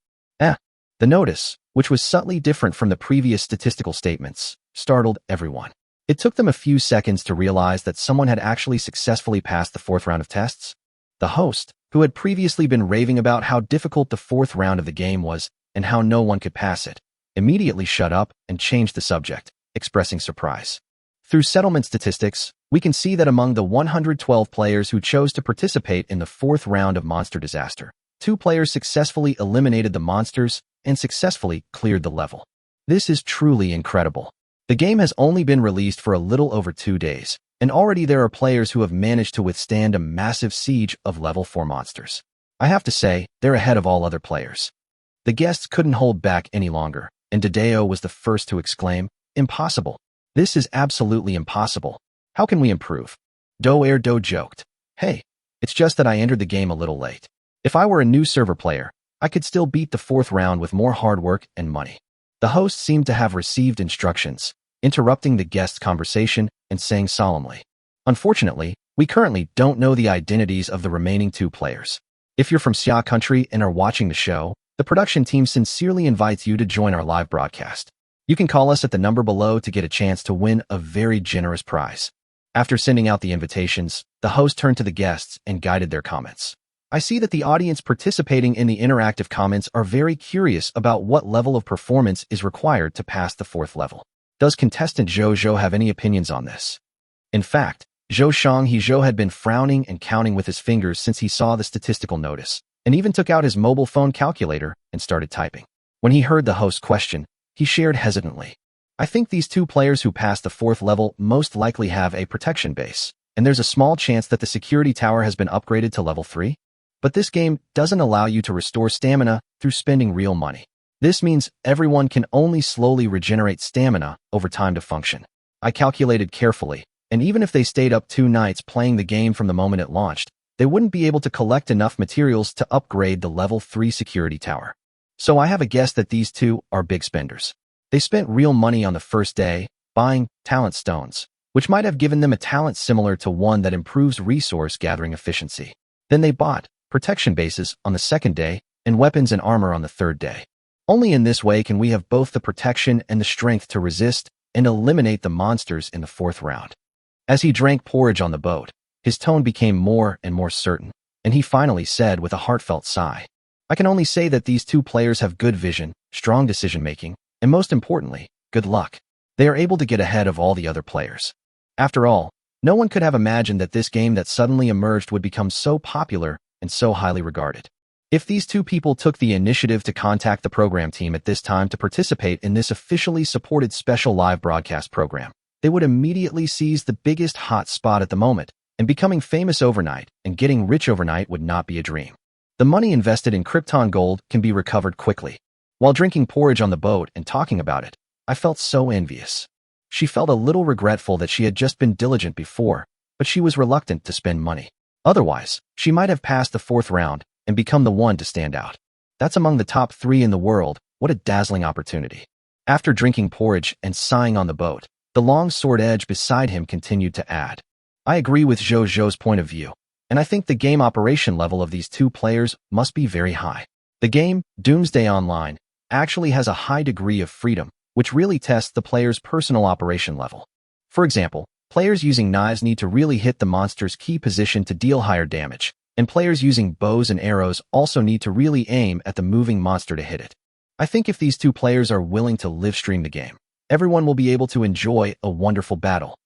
[SPEAKER 1] The notice, which was subtly different from the previous statistical statements, startled everyone. It took them a few seconds to realize that someone had actually successfully passed the 4th round of tests. The host, who had previously been raving about how difficult the 4th round of the game was and how no one could pass it, immediately shut up and changed the subject, expressing surprise. Through settlement statistics, we can see that among the 112 players who chose to participate in the 4th round of Monster Disaster, 2 players successfully eliminated the monsters and successfully cleared the level. This is truly incredible. The game has only been released for a little over 2 days, and already there are players who have managed to withstand a massive siege of level 4 monsters. I have to say, they're ahead of all other players. The guests couldn't hold back any longer, and Dideo was the first to exclaim, "Impossible. This is absolutely impossible. How can we improve?" Do joked, "Hey, it's just that I entered the game a little late. If I were a new server player, I could still beat the 4th round with more hard work and money." The host seemed to have received instructions, interrupting the guest's conversation and saying solemnly, "Unfortunately, we currently don't know the identities of the remaining 2 players. If you're from Xia country and are watching the show, the production team sincerely invites you to join our live broadcast. You can call us at the number below to get a chance to win a very generous prize." After sending out the invitations, the host turned to the guests and guided their comments. I see that the audience participating in the interactive comments are very curious about what level of performance is required to pass the 4th level. Does contestant Zhou have any opinions on this? In fact, Zhou Shanghe had been frowning and counting with his fingers since he saw the statistical notice, and even took out his mobile phone calculator and started typing. When he heard the host's question, he shared hesitantly, "I think these 2 players who passed the 4th level most likely have a protection base, and there's a small chance that the security tower has been upgraded to level 3. But this game doesn't allow you to restore stamina through spending real money. This means everyone can only slowly regenerate stamina over time to function. I calculated carefully, and even if they stayed up 2 nights playing the game from the moment it launched, they wouldn't be able to collect enough materials to upgrade the level 3 security tower. So I have a guess that these two are big spenders. They spent real money on the first day, buying talent stones, which might have given them a talent similar to one that improves resource gathering efficiency. Then they bought protection bases on the second day and weapons and armor on the third day. Only in this way can we have both the protection and the strength to resist and eliminate the monsters in the 4th round. As he drank porridge on the boat, his tone became more and more certain, and he finally said with a heartfelt sigh, "I can only say that these two players have good vision, strong decision-making, and most importantly, good luck. They are able to get ahead of all the other players." After all, no one could have imagined that this game that suddenly emerged would become so popular and so highly regarded. If these two people took the initiative to contact the program team at this time to participate in this officially supported special live broadcast program, they would immediately seize the biggest hot spot at the moment, and becoming famous overnight and getting rich overnight would not be a dream. The money invested in Krypton gold can be recovered quickly. While drinking porridge on the boat and talking about it, I felt so envious. She felt a little regretful that she had just been diligent before, but she was reluctant to spend money. Otherwise, she might have passed the 4th round and become the one to stand out. That's among the top 3 in the world. What a dazzling opportunity. After drinking porridge and sighing on the boat, the long sword edge beside him continued to add, "I agree with Zhou's point of view, and I think the game operation level of these two players must be very high. The game, Doomsday Online, actually has a high degree of freedom, which really tests the player's personal operation level. For example, players using knives need to really hit the monster's key position to deal higher damage, and players using bows and arrows also need to really aim at the moving monster to hit it. I think if these two players are willing to live stream the game, everyone will be able to enjoy a wonderful battle."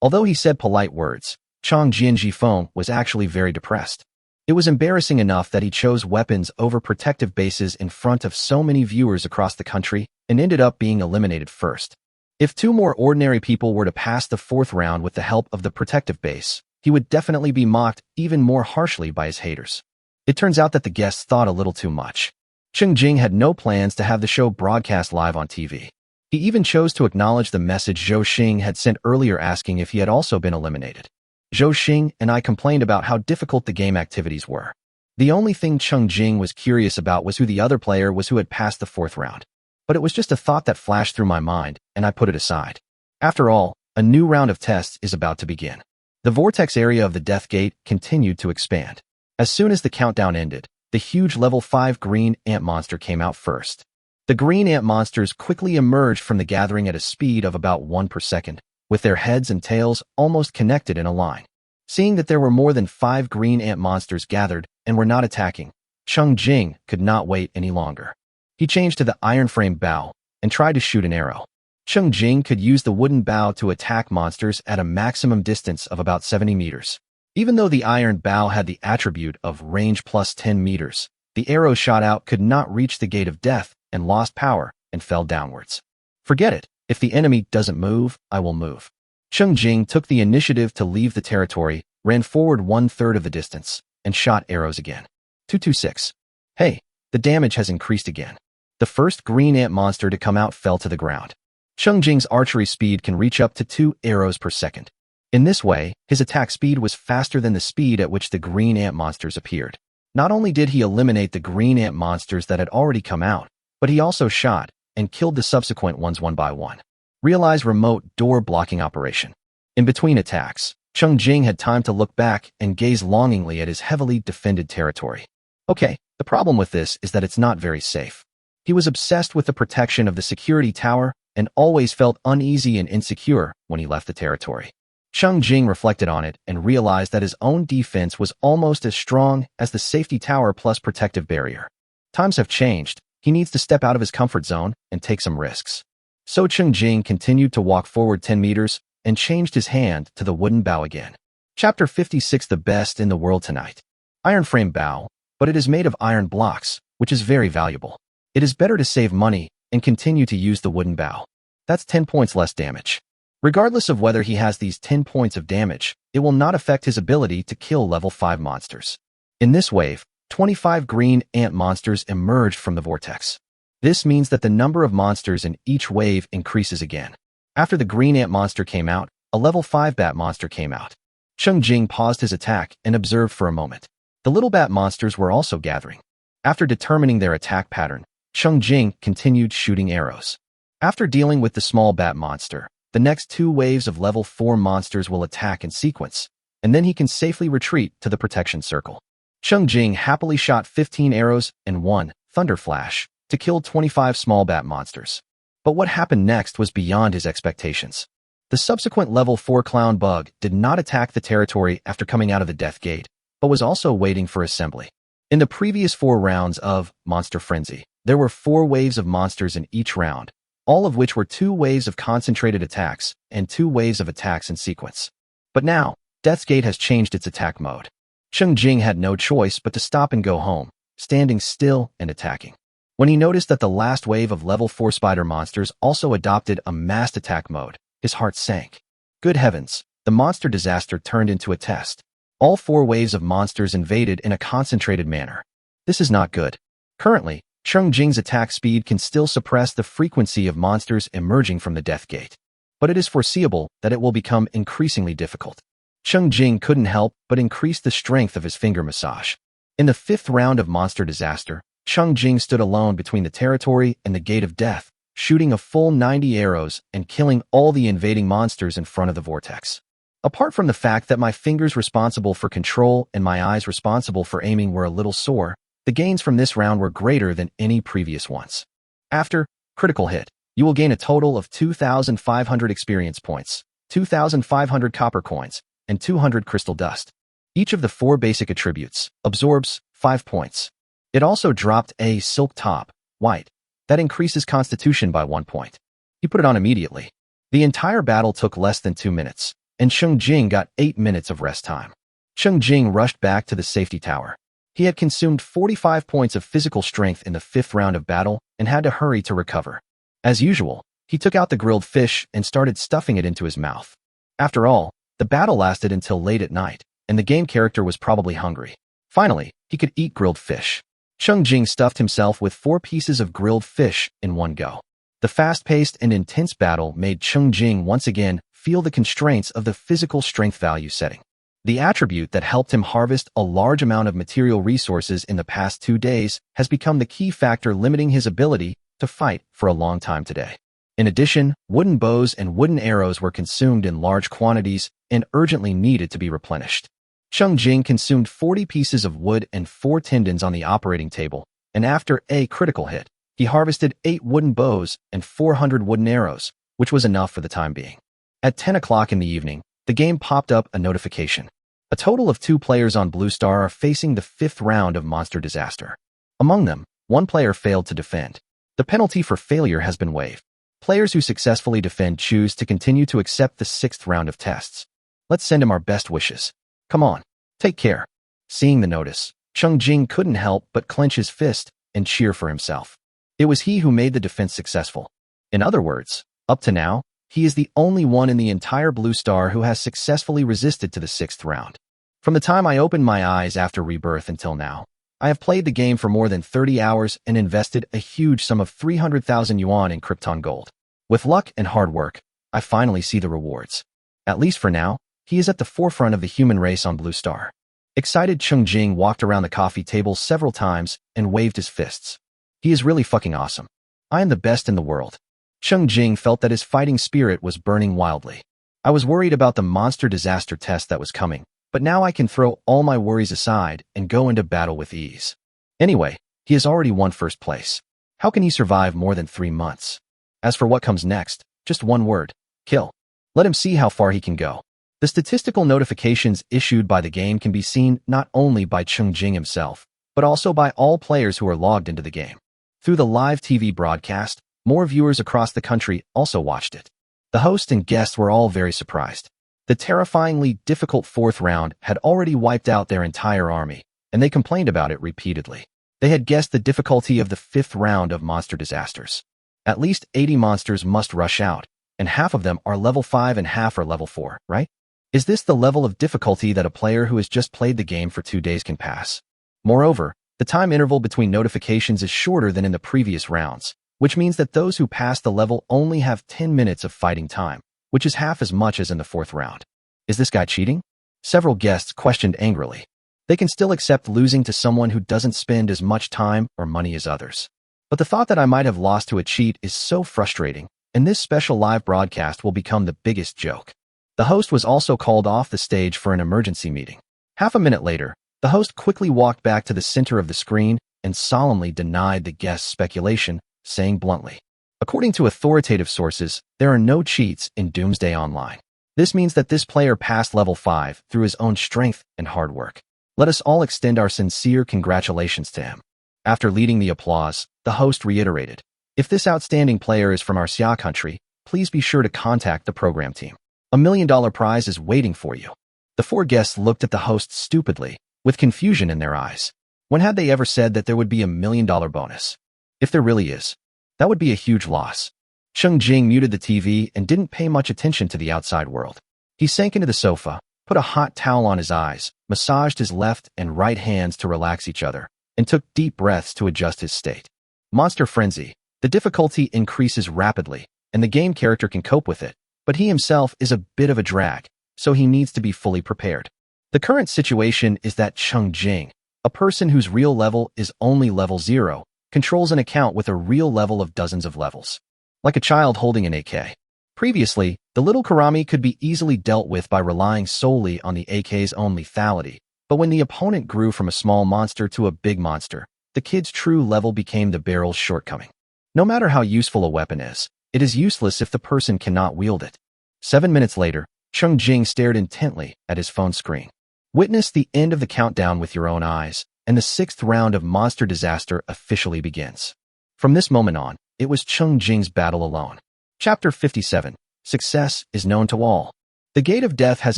[SPEAKER 1] Although he said polite words, Cheng Jing was actually very depressed. It was embarrassing enough that he chose weapons over protective bases in front of so many viewers across the country and ended up being eliminated first. If 2 more ordinary people were to pass the 4th round with the help of the protective base, he would definitely be mocked even more harshly by his haters. It turns out that the guests thought a little too much. Cheng Jing had no plans to have the show broadcast live on TV. He even chose to acknowledge the message Zhou Xing had sent earlier asking if he had also been eliminated. Zhou Xing and I complained about how difficult the game activities were. The only thing Cheng Jing was curious about was who the other player was who had passed the 4th round. But it was just a thought that flashed through my mind, and I put it aside. After all, a new round of tests is about to begin. The vortex area of the Death Gate continued to expand. As soon as the countdown ended, the huge level 5 green ant monster came out first. The green ant monsters quickly emerged from the gathering at a speed of about 1 per second, with their heads and tails almost connected in a line. Seeing that there were more than 5 green ant monsters gathered and were not attacking, Cheng Jing could not wait any longer. He changed to the iron frame bow and tried to shoot an arrow. Cheng Jing could use the wooden bow to attack monsters at a maximum distance of about 70 meters. Even though the iron bow had the attribute of range plus 10 meters, the arrow shot out could not reach the gate of death and lost power and fell downwards. Forget it. If the enemy doesn't move, I will move. Cheng Jing took the initiative to leave the territory, ran forward 1/3 of the distance, and shot arrows again. 226. Hey, the damage has increased again. The first green ant monster to come out fell to the ground. Cheng Jing's archery speed can reach up to 2 arrows per second. In this way, his attack speed was faster than the speed at which the green ant monsters appeared. Not only did he eliminate the green ant monsters that had already come out, but he also shot and killed the subsequent ones one by one. Realize remote door blocking operation. In between attacks, Cheng Jing had time to look back and gaze longingly at his heavily defended territory. Okay, the problem with this is that it's not very safe. He was obsessed with the protection of the security tower and always felt uneasy and insecure when he left the territory. Cheng Jing reflected on it and realized that his own defense was almost as strong as the safety tower plus protective barrier. Times have changed. He needs to step out of his comfort zone and take some risks. So Cheng Jing continued to walk forward 10 meters and changed his hand to the wooden bow again. Chapter 56. The best in the world tonight. Iron frame bow, but it is made of iron blocks, which is very valuable. It is better to save money and continue to use the wooden bow. That's 10 points less damage. Regardless of whether he has these 10 points of damage, it will not affect his ability to kill level 5 monsters. In this wave, 25 green ant monsters emerged from the vortex. This means that the number of monsters in each wave increases again. After the green ant monster came out, a level 5 bat monster came out. Cheng Jing paused his attack and observed for a moment. The little bat monsters were also gathering. After determining their attack pattern, Cheng Jing continued shooting arrows. After dealing with the small bat monster, the next 2 waves of level 4 monsters will attack in sequence, and then he can safely retreat to the protection circle. Cheng Jing happily shot 15 arrows and 1 thunder flash to kill 25 small bat monsters. But what happened next was beyond his expectations. The subsequent level 4 clown bug did not attack the territory after coming out of the death gate, but was also waiting for assembly. In the previous 4 rounds of Monster Frenzy, there were 4 waves of monsters in each round, all of which were 2 waves of concentrated attacks and 2 waves of attacks in sequence. But now, Death's Gate has changed its attack mode. Cheng Jing had no choice but to stop and go home, standing still and attacking. When he noticed that the last wave of level 4 spider monsters also adopted a massed attack mode, his heart sank. Good heavens, the monster disaster turned into a test. All 4 waves of monsters invaded in a concentrated manner. This is not good. Currently, Cheng Jing's attack speed can still suppress the frequency of monsters emerging from the Death Gate, but it is foreseeable that it will become increasingly difficult. Cheng Jing couldn't help but increase the strength of his finger massage. In the 5th round of Monster Disaster, Cheng Jing stood alone between the territory and the Gate of Death, shooting a full 90 arrows and killing all the invading monsters in front of the vortex. Apart from the fact that my fingers responsible for control and my eyes responsible for aiming were a little sore, the gains from this round were greater than any previous ones. After critical hit, you will gain a total of 2,500 experience points, 2,500 copper coins, and 200 crystal dust. Each of the 4 basic attributes absorbs 5 points. It also dropped a silk top, white, that increases constitution by 1 point. He put it on immediately. The entire battle took less than 2 minutes, and Cheng Jing got 8 minutes of rest time. Cheng Jing rushed back to the safety tower. He had consumed 45 points of physical strength in the 5th round of battle and had to hurry to recover. As usual, he took out the grilled fish and started stuffing it into his mouth. After all, the battle lasted until late at night, and the game character was probably hungry. Finally, he could eat grilled fish. Cheng Jing stuffed himself with 4 pieces of grilled fish in one go. The fast-paced and intense battle made Cheng Jing once again feel the constraints of the physical strength value setting. The attribute that helped him harvest a large amount of material resources in the past 2 days has become the key factor limiting his ability to fight for a long time today. In addition, wooden bows and wooden arrows were consumed in large quantities and urgently needed to be replenished. Cheng Jing consumed 40 pieces of wood and 4 tendons on the operating table, and after a critical hit, he harvested 8 wooden bows and 400 wooden arrows, which was enough for the time being. At 10 o'clock in the evening, the game popped up a notification. A total of 2 players on Blue Star are facing the 5th round of Monster Disaster. Among them, 1 player failed to defend. The penalty for failure has been waived. Players who successfully defend choose to continue to accept the 6th round of tests. Let's send him our best wishes. Come on, take care. Seeing the notice, Cheng Jing couldn't help but clench his fist and cheer for himself. It was he who made the defense successful. In other words, up to now, he is the only one in the entire Blue Star who has successfully resisted to the 6th round. From the time I opened my eyes after Rebirth until now, I have played the game for more than 30 hours and invested a huge sum of 300,000 yuan in Krypton gold. With luck and hard work, I finally see the rewards. At least for now, he is at the forefront of the human race on Blue Star. Excited, Cheng Jing walked around the coffee table several times and waved his fists. He is really fucking awesome. I am the best in the world. Cheng Jing felt that his fighting spirit was burning wildly. I was worried about the monster disaster test that was coming, but now I can throw all my worries aside and go into battle with ease. Anyway, he has already won 1st place. How can he survive more than 3 months? As for what comes next, just one word: kill. Let him see how far he can go. The statistical notifications issued by the game can be seen not only by Cheng Jing himself, but also by all players who are logged into the game. Through the live TV broadcast, more viewers across the country also watched it. The host and guests were all very surprised. The terrifyingly difficult 4th round had already wiped out their entire army, and they complained about it repeatedly. They had guessed the difficulty of the 5th round of Monster Disasters. At least 80 monsters must rush out, and half of them are level 5 and half are level 4, right? Is this the level of difficulty that a player who has just played the game for 2 days can pass? Moreover, The time interval between notifications is shorter than in the previous rounds, which means that those who pass the level only have 10 minutes of fighting time, which is half as much as in the fourth round. Is this guy cheating? Several guests questioned angrily. They can still accept losing to someone who doesn't spend as much time or money as others. But the thought that I might have lost to a cheat is so frustrating, and this special live broadcast will become the biggest joke. The host was also called off the stage for an emergency meeting. Half a minute later, the host quickly walked back to the center of the screen and solemnly denied the guest's speculation, saying bluntly, "According to authoritative sources, there are no cheats in Doomsday Online. This means that this player passed level 5 through his own strength and hard work. Let us all extend our sincere congratulations to him." After leading the applause, the host reiterated, "If this outstanding player is from our Xia country, please be sure to contact the program team. $1 million prize is waiting for you." The four guests looked at the host stupidly, with confusion in their eyes. When had they ever said that there would be $1 million bonus? If there really is, that would be a huge loss. Cheng Jing muted the TV and didn't pay much attention to the outside world. He sank into the sofa, put a hot towel on his eyes, massaged his left and right hands to relax each other, and took deep breaths to adjust his state. Monster Frenzy. The difficulty increases rapidly, and the game character can cope with it, but he himself is a bit of a drag, so he needs to be fully prepared. The current situation is that Cheng Jing, a person whose real level is only level 0, controls an account with a real level of dozens of levels. Like a child holding an AK. Previously, the little Karami could be easily dealt with by relying solely on the AK's own lethality, but when the opponent grew from a small monster to a big monster, the kid's true level became the barrel's shortcoming. No matter how useful a weapon is, it is useless if the person cannot wield it. 7 minutes later, Cheng Jing stared intently at his phone screen. Witness the end of the countdown with your own eyes, and the 6th round of Monster Disaster officially begins. From this moment on, it was Cheng Jing's battle alone. Chapter 57. Success is known to all. The Gate of Death has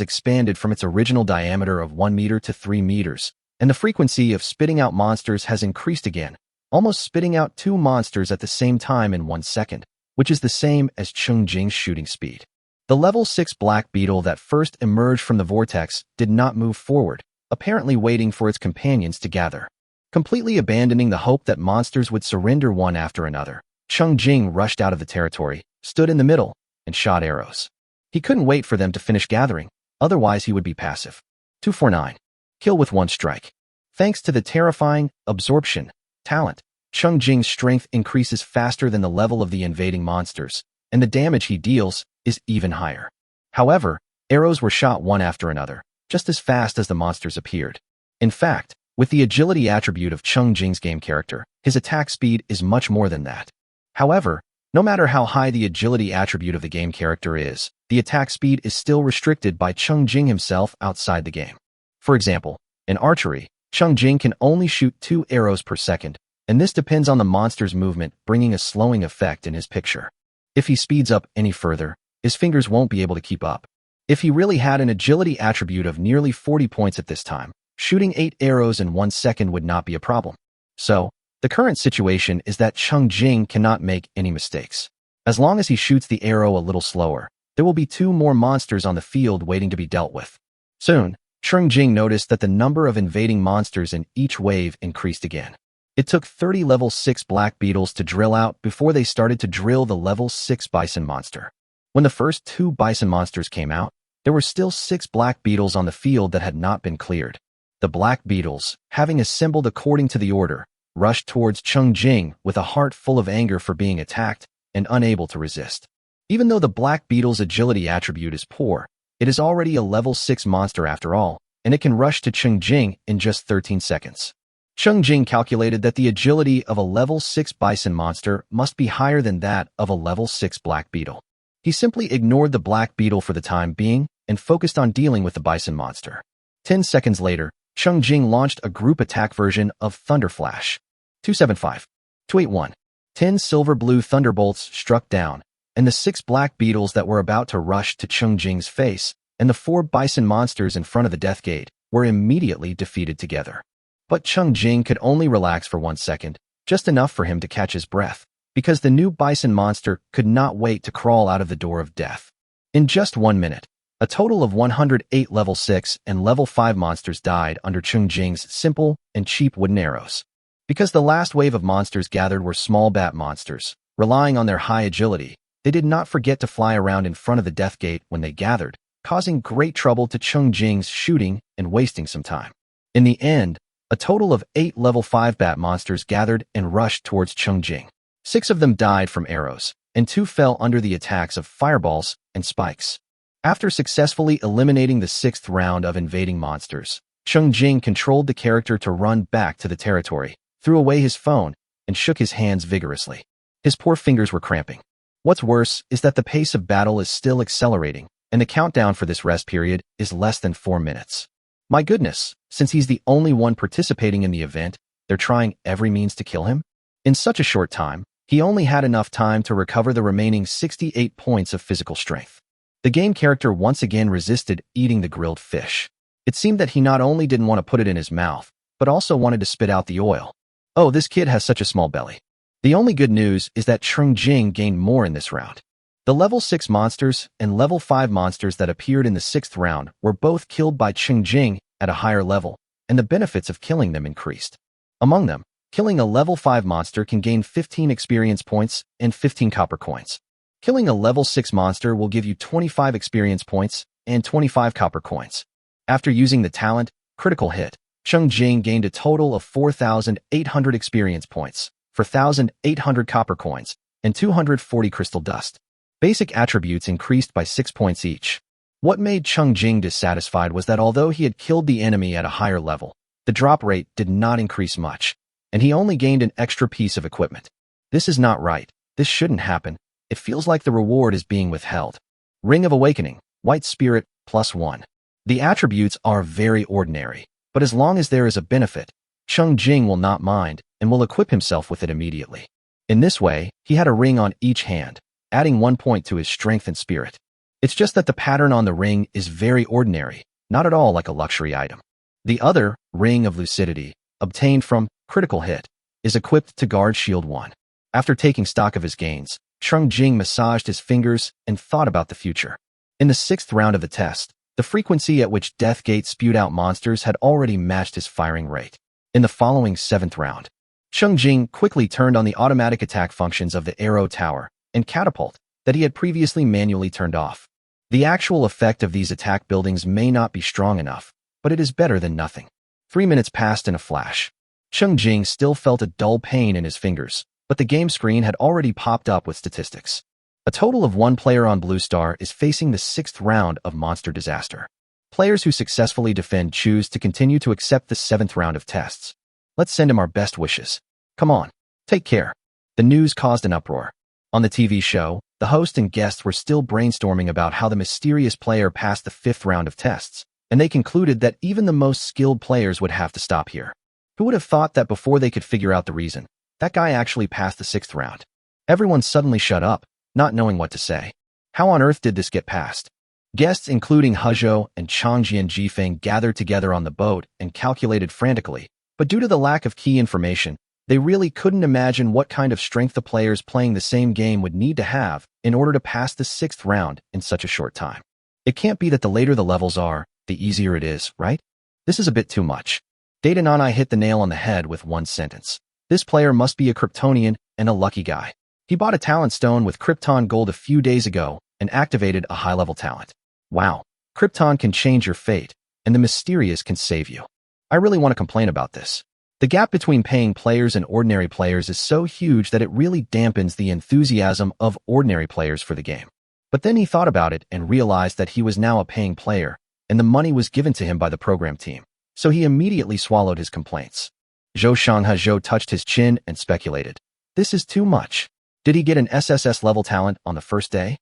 [SPEAKER 1] expanded from its original diameter of 1 meter to 3 meters, and the frequency of spitting out monsters has increased again, almost spitting out 2 monsters at the same time in 1 second, which is the same as Cheng Jing's shooting speed. The level 6 black beetle that first emerged from the vortex did not move forward, apparently waiting for its companions to gather. Completely abandoning the hope that monsters would surrender one after another, Cheng Jing rushed out of the territory, stood in the middle, and shot arrows. He couldn't wait for them to finish gathering, otherwise he would be passive. 249. Kill with 1 strike. Thanks to the terrifying absorption talent, Cheng Jing's strength increases faster than the level of the invading monsters, and the damage he deals is even higher. However, arrows were shot one after another, just as fast as the monsters appeared. In fact, with the agility attribute of Cheng Jing's game character, his attack speed is much more than that. However, no matter how high the agility attribute of the game character is, the attack speed is still restricted by Cheng Jing himself outside the game. For example, in archery, Cheng Jing can only shoot 2 arrows per second, and this depends on the monster's movement, bringing a slowing effect in his picture. If he speeds up any further, his fingers won't be able to keep up. If he really had an agility attribute of nearly 40 points at this time, shooting 8 arrows in 1 second would not be a problem. So, the current situation is that Cheng Jing cannot make any mistakes. As long as he shoots the arrow a little slower, there will be 2 more monsters on the field waiting to be dealt with. Soon, Cheng Jing noticed that the number of invading monsters in each wave increased again. It took 30 level 6 black beetles to drill out before they started to drill the level 6 bison monster. When the first 2 bison monsters came out, there were still 6 black beetles on the field that had not been cleared. The black beetles, having assembled according to the order, rushed towards Cheng Jing with a heart full of anger for being attacked and unable to resist. Even though the black beetle's agility attribute is poor, it is already a level 6 monster after all, and it can rush to Cheng Jing in just 13 seconds. Cheng Jing calculated that the agility of a level 6 bison monster must be higher than that of a level 6 black beetle. He simply ignored the black beetle for the time being and focused on dealing with the bison monster. 10 seconds later, Cheng Jing launched a group attack version of Thunder Flash. 275. 281. 10 silver-blue thunderbolts struck down, and the 6 black beetles that were about to rush to Cheng Jing's face and the 4 bison monsters in front of the death gate were immediately defeated together. But Cheng Jing could only relax for 1 second, just enough for him to catch his breath, because the new bison monster could not wait to crawl out of the door of death. In just 1 minute, a total of 108 level 6 and level 5 monsters died under Cheng Jing's simple and cheap wooden arrows. Because the last wave of monsters gathered were small bat monsters, relying on their high agility, they did not forget to fly around in front of the death gate when they gathered, causing great trouble to Cheng Jing's shooting and wasting some time. In the end, a total of 8 level 5 bat monsters gathered and rushed towards Cheng Jing. 6 of them died from arrows, and 2 fell under the attacks of fireballs and spikes. After successfully eliminating the 6th round of invading monsters, Cheng Jing controlled the character to run back to the territory, threw away his phone, and shook his hands vigorously. His poor fingers were cramping. What's worse is that the pace of battle is still accelerating, and the countdown for this rest period is less than 4 minutes. My goodness, since he's the only one participating in the event, they're trying every means to kill him? In such a short time, he only had enough time to recover the remaining 68 points of physical strength. The game character once again resisted eating the grilled fish. It seemed that he not only didn't want to put it in his mouth, but also wanted to spit out the oil. Oh, this kid has such a small belly. The only good news is that Cheng Jing gained more in this round. The level 6 monsters and level 5 monsters that appeared in the 6th round were both killed by Cheng Jing at a higher level, and the benefits of killing them increased. Among them, killing a level 5 monster can gain 15 experience points and 15 copper coins. Killing a level 6 monster will give you 25 experience points and 25 copper coins. After using the talent, Critical Hit, Cheng Jing gained a total of 4,800 experience points, 4,800 copper coins, and 240 crystal dust. Basic attributes increased by 6 points each. What made Cheng Jing dissatisfied was that although he had killed the enemy at a higher level, the drop rate did not increase much, and he only gained an extra piece of equipment. This is not right. This shouldn't happen. It feels like the reward is being withheld. Ring of Awakening, White Spirit, +1. The attributes are very ordinary, but as long as there is a benefit, Cheng Jing will not mind and will equip himself with it immediately. In this way, he had a ring on each hand, adding 1 point to his strength and spirit. It's just that the pattern on the ring is very ordinary, not at all like a luxury item. The other, Ring of Lucidity, obtained from Critical Hit, is equipped to guard Shield 1. After taking stock of his gains, Cheng Jing massaged his fingers and thought about the future. In the 6th round of the test, the frequency at which Death Gate spewed out monsters had already matched his firing rate. In the following 7th round, Cheng Jing quickly turned on the automatic attack functions of the Arrow Tower and Catapult that he had previously manually turned off. The actual effect of these attack buildings may not be strong enough, but it is better than nothing. 3 minutes passed in a flash. Cheng Jing still felt a dull pain in his fingers, but the game screen had already popped up with statistics. A total of 1 player on Blue Star is facing the 6th round of Monster Disaster. Players who successfully defend choose to continue to accept the 7th round of tests. Let's send him our best wishes. Come on, take care. The news caused an uproar. On the TV show, the host and guests were still brainstorming about how the mysterious player passed the 5th round of tests, and they concluded that even the most skilled players would have to stop here. Who would have thought that before they could figure out the reason, that guy actually passed the 6th round? Everyone suddenly shut up, not knowing what to say. How on earth did this get past? Guests including Hezhou and Changjian Jifeng gathered together on the boat and calculated frantically, but due to the lack of key information, they really couldn't imagine what kind of strength the players playing the same game would need to have in order to pass the 6th round in such a short time. It can't be that the later the levels are, the easier it is, right? This is a bit too much. Data Nanai hit the nail on the head with one sentence. This player must be a Kryptonian and a lucky guy. He bought a talent stone with Krypton gold a few days ago and activated a high-level talent. Wow, Krypton can change your fate, and the mysterious can save you. I really want to complain about this. The gap between paying players and ordinary players is so huge that it really dampens the enthusiasm of ordinary players for the game. But then he thought about it and realized that he was now a paying player, and the money was given to him by the program team, so he immediately swallowed his complaints. Zhou Hezhou touched his chin and speculated. This is too much. Did he get an SSS-level talent on the first day?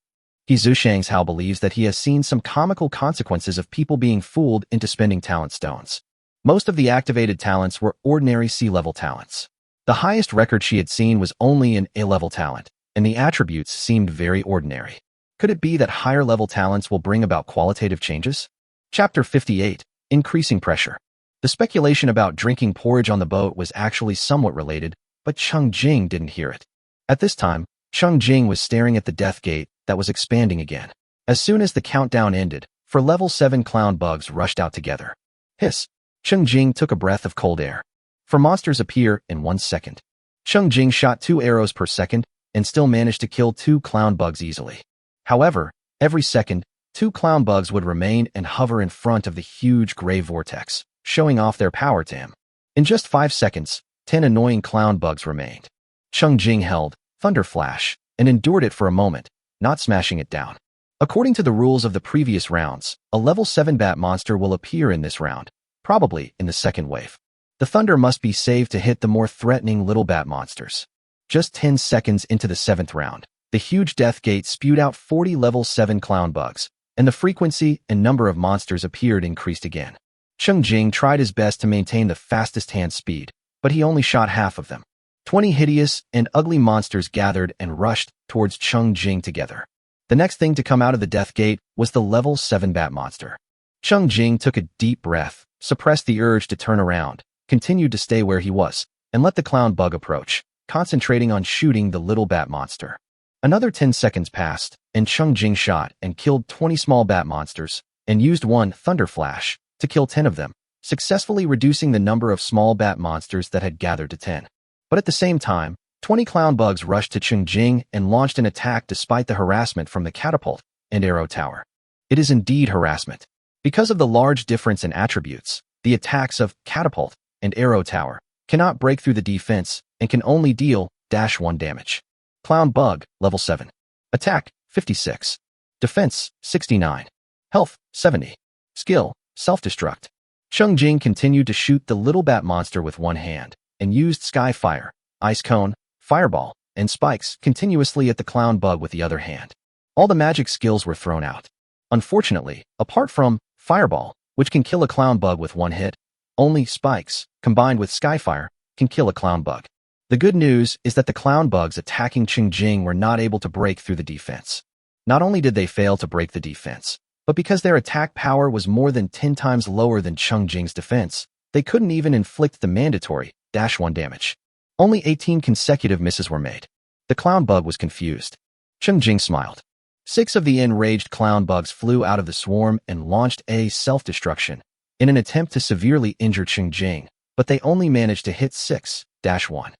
[SPEAKER 1] Zhu Shangshao believes that he has seen some comical consequences of people being fooled into spending talent stones. Most of the activated talents were ordinary C-level talents. The highest record she had seen was only an A-level talent, and the attributes seemed very ordinary. Could it be that higher-level talents will bring about qualitative changes? Chapter 58, Increasing Pressure. The speculation about drinking porridge on the boat was actually somewhat related, but Cheng Jing didn't hear it. At this time, Cheng Jing was staring at the death gate that was expanding again. As soon as the countdown ended, for level 7 clown bugs rushed out together. Hiss! Cheng Jing took a breath of cold air. For monsters appear in 1 second. Cheng Jing shot 2 arrows per second and still managed to kill 2 clown bugs easily. However, every second, 2 clown bugs would remain and hover in front of the huge gray vortex, showing off their power to him. In just 5 seconds, 10 annoying clown bugs remained. Cheng Jing held Thunder Flash and endured it for a moment, not smashing it down. According to the rules of the previous rounds, a level 7 bat monster will appear in this round, probably in the second wave. The thunder must be saved to hit the more threatening little bat monsters. Just 10 seconds into the 7th round, the huge death gate spewed out 40 level 7 clown bugs, and the frequency and number of monsters appeared increased again. Cheng Jing tried his best to maintain the fastest hand speed, but he only shot half of them. 20 hideous and ugly monsters gathered and rushed towards Cheng Jing together. The next thing to come out of the death gate was the level 7 bat monster. Cheng Jing took a deep breath, suppressed the urge to turn around, continued to stay where he was, and let the clown bug approach, concentrating on shooting the little bat monster. Another 10 seconds passed, and Cheng Jing shot and killed 20 small bat monsters, and used 1 Thunder Flash to kill 10 of them, successfully reducing the number of small bat monsters that had gathered to 10. But at the same time, 20 clown bugs rushed to Cheng Jing and launched an attack despite the harassment from the catapult and arrow tower. It is indeed harassment. Because of the large difference in attributes, the attacks of catapult and arrow tower cannot break through the defense and can only deal -1 damage. Clown bug, level 7. Attack, 56. Defense, 69. Health, 70. Skill, self-destruct. Cheng Jing continued to shoot the little bat monster with one hand and used sky fire, ice cone, fireball, and spikes continuously at the clown bug with the other hand. All the magic skills were thrown out. Unfortunately, apart from fireball, which can kill a clown bug with 1 hit, only spikes, combined with skyfire, can kill a clown bug. The good news is that the clown bugs attacking Cheng Jing were not able to break through the defense. Not only did they fail to break the defense, but because their attack power was more than 10 times lower than Cheng Jing's defense, they couldn't even inflict the mandatory -1 damage. Only 18 consecutive misses were made. The clown bug was confused. Cheng Jing smiled. 6 of the enraged clown bugs flew out of the swarm and launched a self-destruction in an attempt to severely injure Cheng Jing, but they only managed to hit 6-1.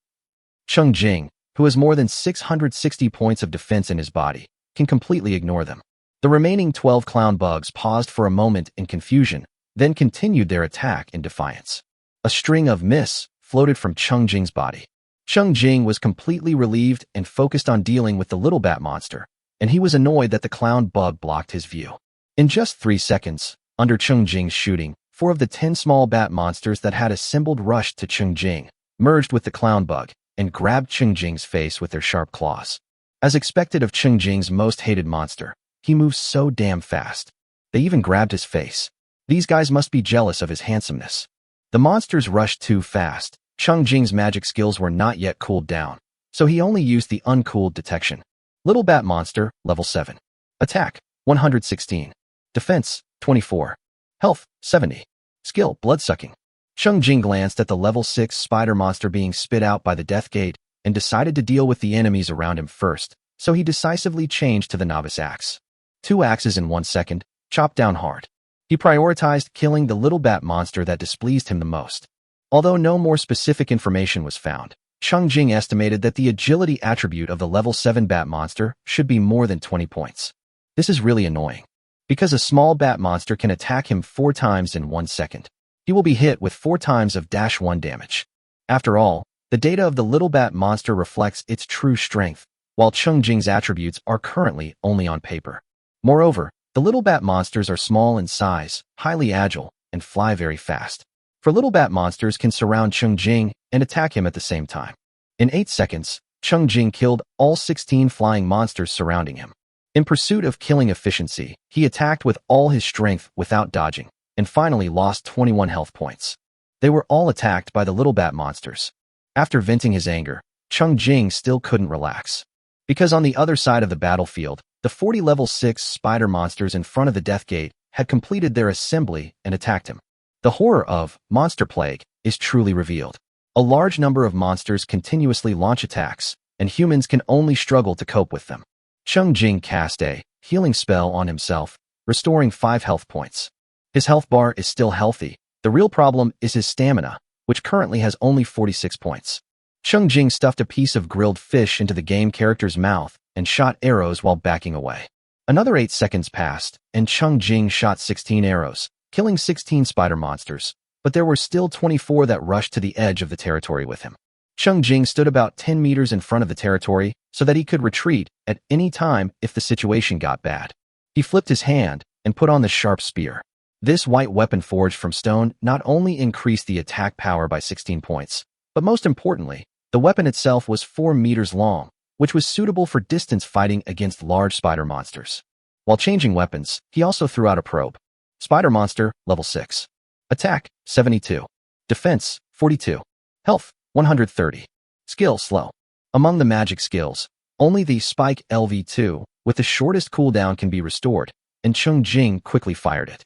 [SPEAKER 1] Cheng Jing, who has more than 660 points of defense in his body, can completely ignore them. The remaining 12 clown bugs paused for a moment in confusion, then continued their attack in defiance. A string of miss floated from Cheng Jing's body. Cheng Jing was completely relieved and focused on dealing with the little bat monster, and he was annoyed that the clown bug blocked his view. In just 3 seconds, under Cheng Jing's shooting, 4 of the 10 small bat monsters that had assembled rushed to Cheng Jing, merged with the clown bug, and grabbed Cheng Jing's face with their sharp claws. As expected of Cheng Jing's most hated monster, he moves so damn fast. They even grabbed his face. These guys must be jealous of his handsomeness. The monsters rushed too fast. Cheng Jing's magic skills were not yet cooled down, so he only used the uncooled detection. Little bat monster, level 7. Attack, 116. Defense, 24. Health, 70. Skill, bloodsucking. Cheng Jing glanced at the level 6 spider monster being spit out by the death gate and decided to deal with the enemies around him first, so he decisively changed to the novice axe. 2 axes in 1 second, chopped down hard. He prioritized killing the little bat monster that displeased him the most. Although no more specific information was found, Cheng Jing estimated that the agility attribute of the level 7 bat monster should be more than 20 points. This is really annoying, because a small bat monster can attack him 4 times in 1 second. He will be hit with 4 times of -1 damage. After all, the data of the little bat monster reflects its true strength, while Cheng Jing's attributes are currently only on paper. Moreover, the little bat monsters are small in size, highly agile, and fly very fast. For little bat monsters can surround Cheng Jing and attack him at the same time. In 8 seconds, Cheng Jing killed all 16 flying monsters surrounding him. In pursuit of killing efficiency, he attacked with all his strength without dodging, and finally lost 21 health points. They were all attacked by the little bat monsters. After venting his anger, Cheng Jing still couldn't relax. Because on the other side of the battlefield, the 40 level 6 spider monsters in front of the death gate had completed their assembly and attacked him. The horror of monster plague is truly revealed. A large number of monsters continuously launch attacks, and humans can only struggle to cope with them. Cheng Jing cast a healing spell on himself, restoring 5 health points. His health bar is still healthy. The real problem is his stamina, which currently has only 46 points. Cheng Jing stuffed a piece of grilled fish into the game character's mouth and shot arrows while backing away. Another 8 seconds passed, and Cheng Jing shot 16 arrows, killing 16 spider monsters, but there were still 24 that rushed to the edge of the territory with him. Cheng Jing stood about 10 meters in front of the territory so that he could retreat at any time if the situation got bad. He flipped his hand and put on the sharp spear. This white weapon forged from stone not only increased the attack power by 16 points, but most importantly, the weapon itself was 4 meters long, which was suitable for distance fighting against large spider monsters. While changing weapons, he also threw out a probe. Spider monster, level 6. Attack, 72. Defense, 42. Health, 130. Skill, slow. Among the magic skills, only the Spike LV2 with the shortest cooldown can be restored, and Cheng Jing quickly fired it.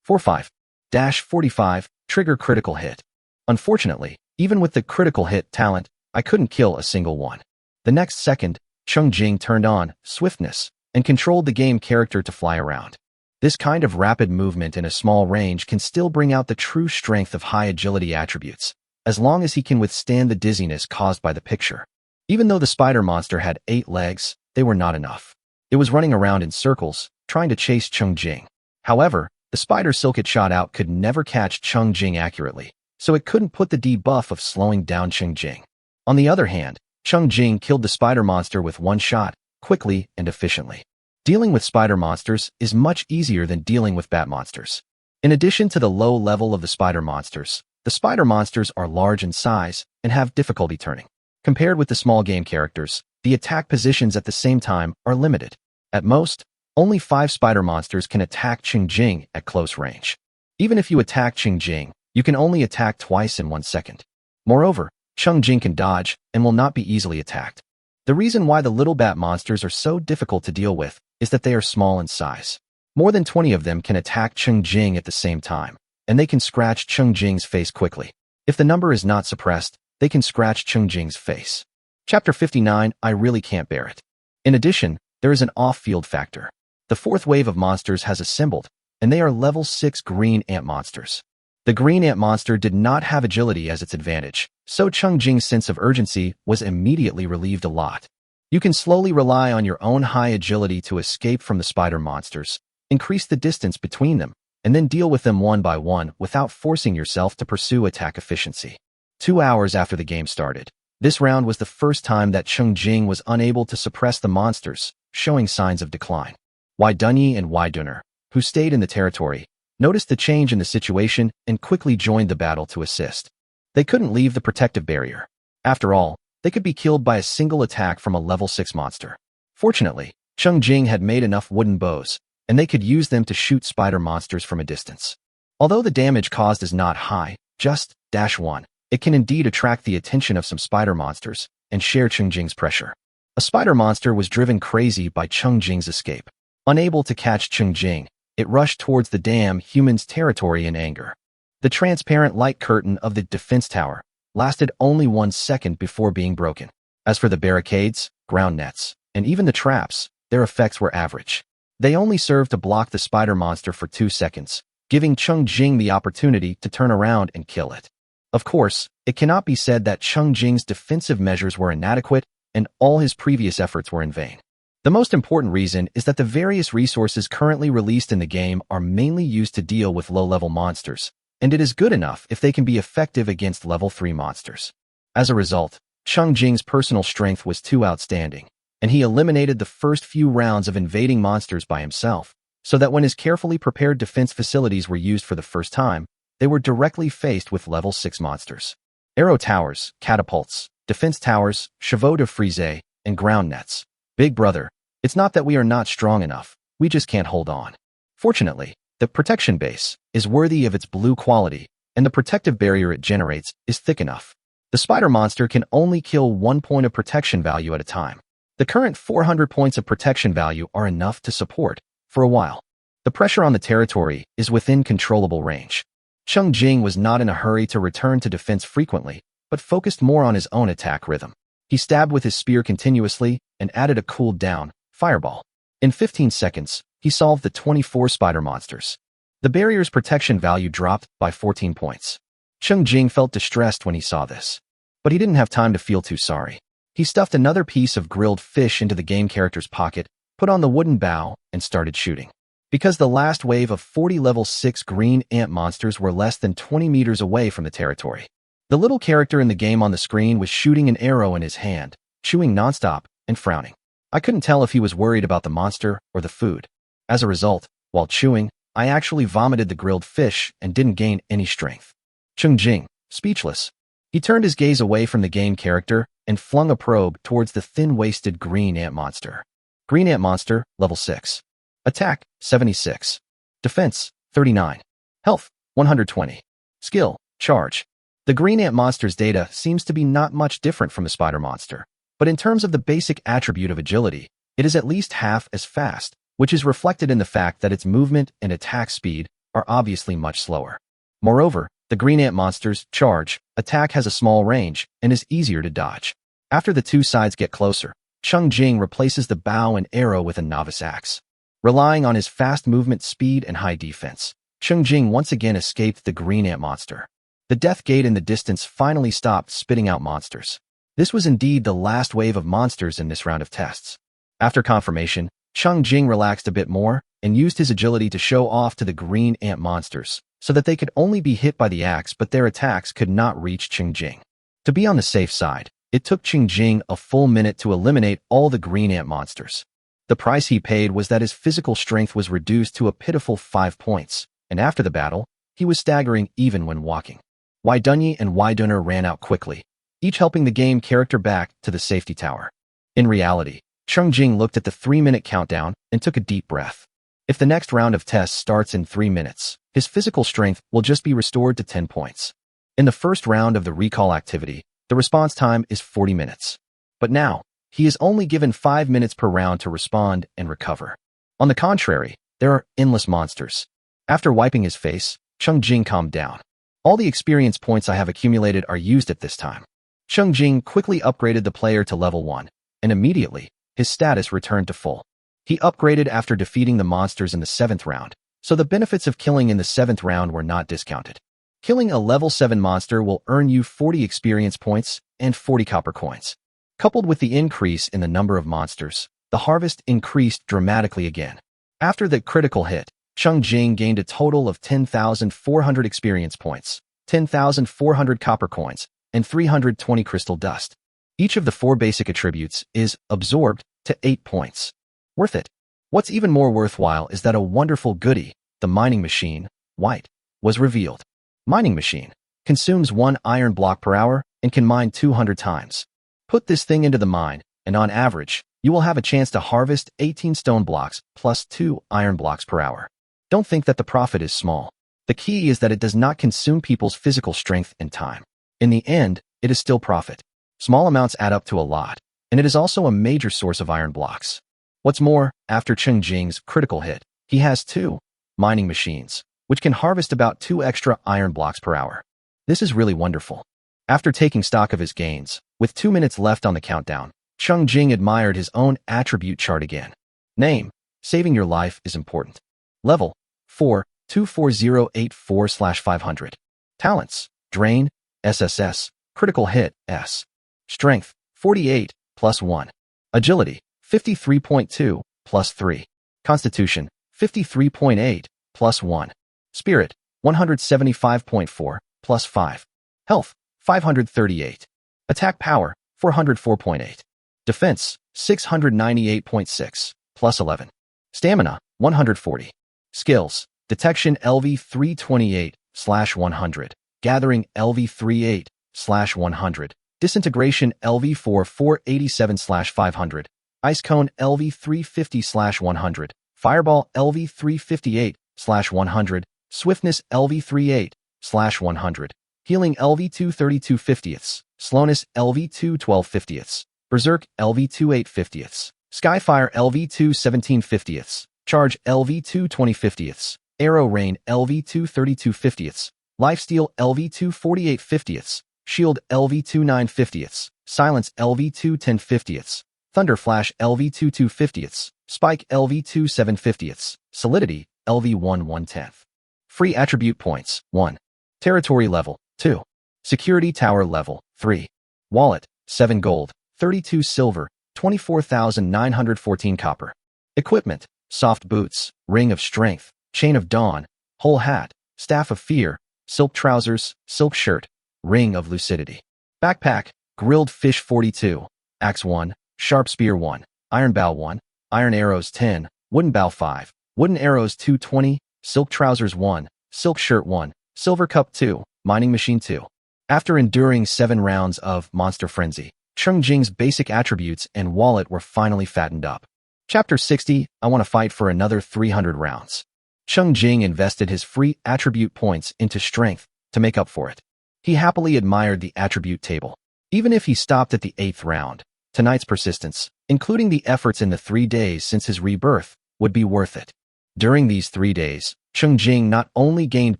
[SPEAKER 1] 45-45, trigger critical hit. Unfortunately, even with the critical hit talent, I couldn't kill a single one. The next second, Cheng Jing turned on swiftness and controlled the game character to fly around. This kind of rapid movement in a small range can still bring out the true strength of high agility attributes, as long as he can withstand the dizziness caused by the picture. Even though the spider monster had 8 legs, they were not enough. It was running around in circles, trying to chase Cheng Jing. However, the spider silk it shot out could never catch Cheng Jing accurately, so it couldn't put the debuff of slowing down Cheng Jing. On the other hand, Cheng Jing killed the spider monster with one shot, quickly and efficiently. Dealing with spider monsters is much easier than dealing with bat monsters. In addition to the low level of the spider monsters are large in size and have difficulty turning. Compared with the small game characters, the attack positions at the same time are limited. At most, only 5 spider monsters can attack Cheng Jing at close range. Even if you attack Cheng Jing, you can only attack twice in 1 second. Moreover, Cheng Jing can dodge and will not be easily attacked. The reason why the little bat monsters are so difficult to deal with is that they are small in size. More than 20 of them can attack Cheng Jing at the same time, and they can scratch Cheng Jing's face quickly. If the number is not suppressed, they can scratch Cheng Jing's face. Chapter 59, I really can't bear it. In addition, there is an off-field factor. The 4th wave of monsters has assembled, and they are level 6 green ant monsters. The green ant monster did not have agility as its advantage, so Cheng Jing's sense of urgency was immediately relieved a lot. You can slowly rely on your own high agility to escape from the spider monsters, increase the distance between them, and then deal with them one by one without forcing yourself to pursue attack efficiency. 2 hours after the game started, this round was the first time that Cheng Jing was unable to suppress the monsters, showing signs of decline. Wei Dunyi and Wei Dunner, who stayed in the territory, noticed the change in the situation and quickly joined the battle to assist. They couldn't leave the protective barrier. After all, they could be killed by a single attack from a level 6 monster. Fortunately, Cheng Jing had made enough wooden bows, and they could use them to shoot spider monsters from a distance. Although the damage caused is not high, just -1, it can indeed attract the attention of some spider monsters and share Cheng Jing's pressure. A spider monster was driven crazy by Cheng Jing's escape. Unable to catch Cheng Jing, it rushed towards the damn human's territory in anger. The transparent light curtain of the defense tower lasted only 1 second before being broken. As for the barricades, ground nets, and even the traps, their effects were average. They only served to block the spider monster for 2 seconds, giving Cheng Jing the opportunity to turn around and kill it. Of course, it cannot be said that Cheng Jing's defensive measures were inadequate and all his previous efforts were in vain. The most important reason is that the various resources currently released in the game are mainly used to deal with low-level monsters, and it is good enough if they can be effective against level 3 monsters. As a result, Cheng Jing's personal strength was too outstanding, and he eliminated the first few rounds of invading monsters by himself, so that when his carefully prepared defense facilities were used for the first time, they were directly faced with level 6 monsters. Arrow towers, catapults, defense towers, chevaux de frise, and ground nets. Big brother, it's not that we are not strong enough, we just can't hold on. Fortunately, the protection base is worthy of its blue quality, and the protective barrier it generates is thick enough. The spider monster can only kill 1 point of protection value at a time. The current 400 points of protection value are enough to support, for a while. The pressure on the territory is within controllable range. Cheng Jing was not in a hurry to return to defense frequently, but focused more on his own attack rhythm. He stabbed with his spear continuously and added a cooled down fireball. In 15 seconds, he solved the 24 spider monsters. The barrier's protection value dropped by 14 points. Cheng Jing felt distressed when he saw this. But he didn't have time to feel too sorry. He stuffed another piece of grilled fish into the game character's pocket, put on the wooden bow, and started shooting. Because the last wave of 40 level 6 green ant monsters were less than 20 meters away from the territory. The little character in the game on the screen was shooting an arrow in his hand, chewing nonstop and frowning. I couldn't tell if he was worried about the monster or the food. As a result, while chewing, I actually vomited the grilled fish and didn't gain any strength. Cheng Jing, speechless. He turned his gaze away from the game character and flung a probe towards the thin-waisted green ant monster. Green ant monster, level 6. Attack, 76. Defense, 39. Health, 120. Skill, charge. The green ant monster's data seems to be not much different from the spider monster, but in terms of the basic attribute of agility, it is at least half as fast, which is reflected in the fact that its movement and attack speed are obviously much slower. Moreover, the green ant monster's charge attack has a small range and is easier to dodge. After the two sides get closer, Cheng Jing replaces the bow and arrow with a novice axe. Relying on his fast movement speed and high defense, Cheng Jing once again escaped the green ant monster. The death gate in the distance finally stopped spitting out monsters. This was indeed the last wave of monsters in this round of tests. After confirmation, Cheng Jing relaxed a bit more and used his agility to show off to the green ant monsters so that they could only be hit by the axe but their attacks could not reach Cheng Jing. To be on the safe side, it took Cheng Jing a full minute to eliminate all the green ant monsters. The price he paid was that his physical strength was reduced to a pitiful 5 points, and after the battle, he was staggering even when walking. Wai Dunyi and Wai Dunner ran out quickly, each helping the game character back to the safety tower. In reality, Cheng Jing looked at the 3-minute countdown and took a deep breath. If the next round of tests starts in 3 minutes, his physical strength will just be restored to 10 points. In the first round of the recall activity, the response time is 40 minutes. But now, he is only given 5 minutes per round to respond and recover. On the contrary, there are endless monsters. After wiping his face, Cheng Jing calmed down. All the experience points I have accumulated are used at this time. Cheng Jing quickly upgraded the player to level 1, and immediately, his status returned to full. He upgraded after defeating the monsters in the 7th round, so the benefits of killing in the 7th round were not discounted. Killing a level 7 monster will earn you 40 experience points and 40 copper coins. Coupled with the increase in the number of monsters, the harvest increased dramatically again. After the critical hit, Cheng Jing gained a total of 10,400 experience points, 10,400 copper coins, and 320 crystal dust. Each of the 4 basic attributes is absorbed to 8 points. Worth it. What's even more worthwhile is that a wonderful goodie, the mining machine, White, was revealed. Mining machine consumes 1 iron block per hour and can mine 200 times. Put this thing into the mine, and on average, you will have a chance to harvest 18 stone blocks plus 2 iron blocks per hour. Don't think that the profit is small. The key is that it does not consume people's physical strength and time. In the end, it is still profit. Small amounts add up to a lot, and it is also a major source of iron blocks. What's more, after Cheng Jing's critical hit, he has 2 mining machines, which can harvest about 2 extra iron blocks per hour. This is really wonderful. After taking stock of his gains, with 2 minutes left on the countdown, Cheng Jing admired his own attribute chart again. Name: saving your life is important. Level: 4, 24084/500. Talents: Drain, SSS, Critical Hit, S. Strength: 48, +1. Agility: 53.2, +3. Constitution: 53.8, +1. Spirit: 175.4, +5. Health: 538. Attack power: 404.8. Defense: 698.6, +11. Stamina: 140. Skills: Detection LV 328/100. Gathering LV 38/100. Disintegration LV 487/500. Ice Cone LV 350/100. Fireball LV 358/100. Swiftness LV 38/100. Healing LV 232/50. Slowness LV 212/50. Berserk LV 28/50. Skyfire LV 217/50. Charge LV 220/50. Arrow Rain LV 232/50. Lifesteal LV 248/50. Shield LV 29/50. Silence LV 210/50. Thunder Flash LV 22/50. Spike LV 27/50. Solidity LV 1/110. Free attribute points: 1. Territory level: 2. Security Tower Level 3. Wallet, 7 gold, 32 silver, 24,914 copper. Equipment, soft boots, ring of strength, chain of dawn, whole hat, staff of fear, silk trousers, silk shirt, ring of lucidity. Backpack, grilled fish 42, axe 1, sharp spear 1, iron bow 1, iron arrows 10, wooden bow 5, wooden arrows 220, silk trousers 1, silk shirt 1, silver cup 2, mining machine 2. After enduring 7 rounds of Monster Frenzy, Cheng Jing's basic attributes and wallet were finally fattened up. Chapter 60, I want to fight for another 300 rounds. Cheng Jing invested his free attribute points into strength to make up for it. He happily admired the attribute table. Even if he stopped at the 8th round, tonight's persistence, including the efforts in the 3 days since his rebirth, would be worth it. During these 3 days, Cheng Jing not only gained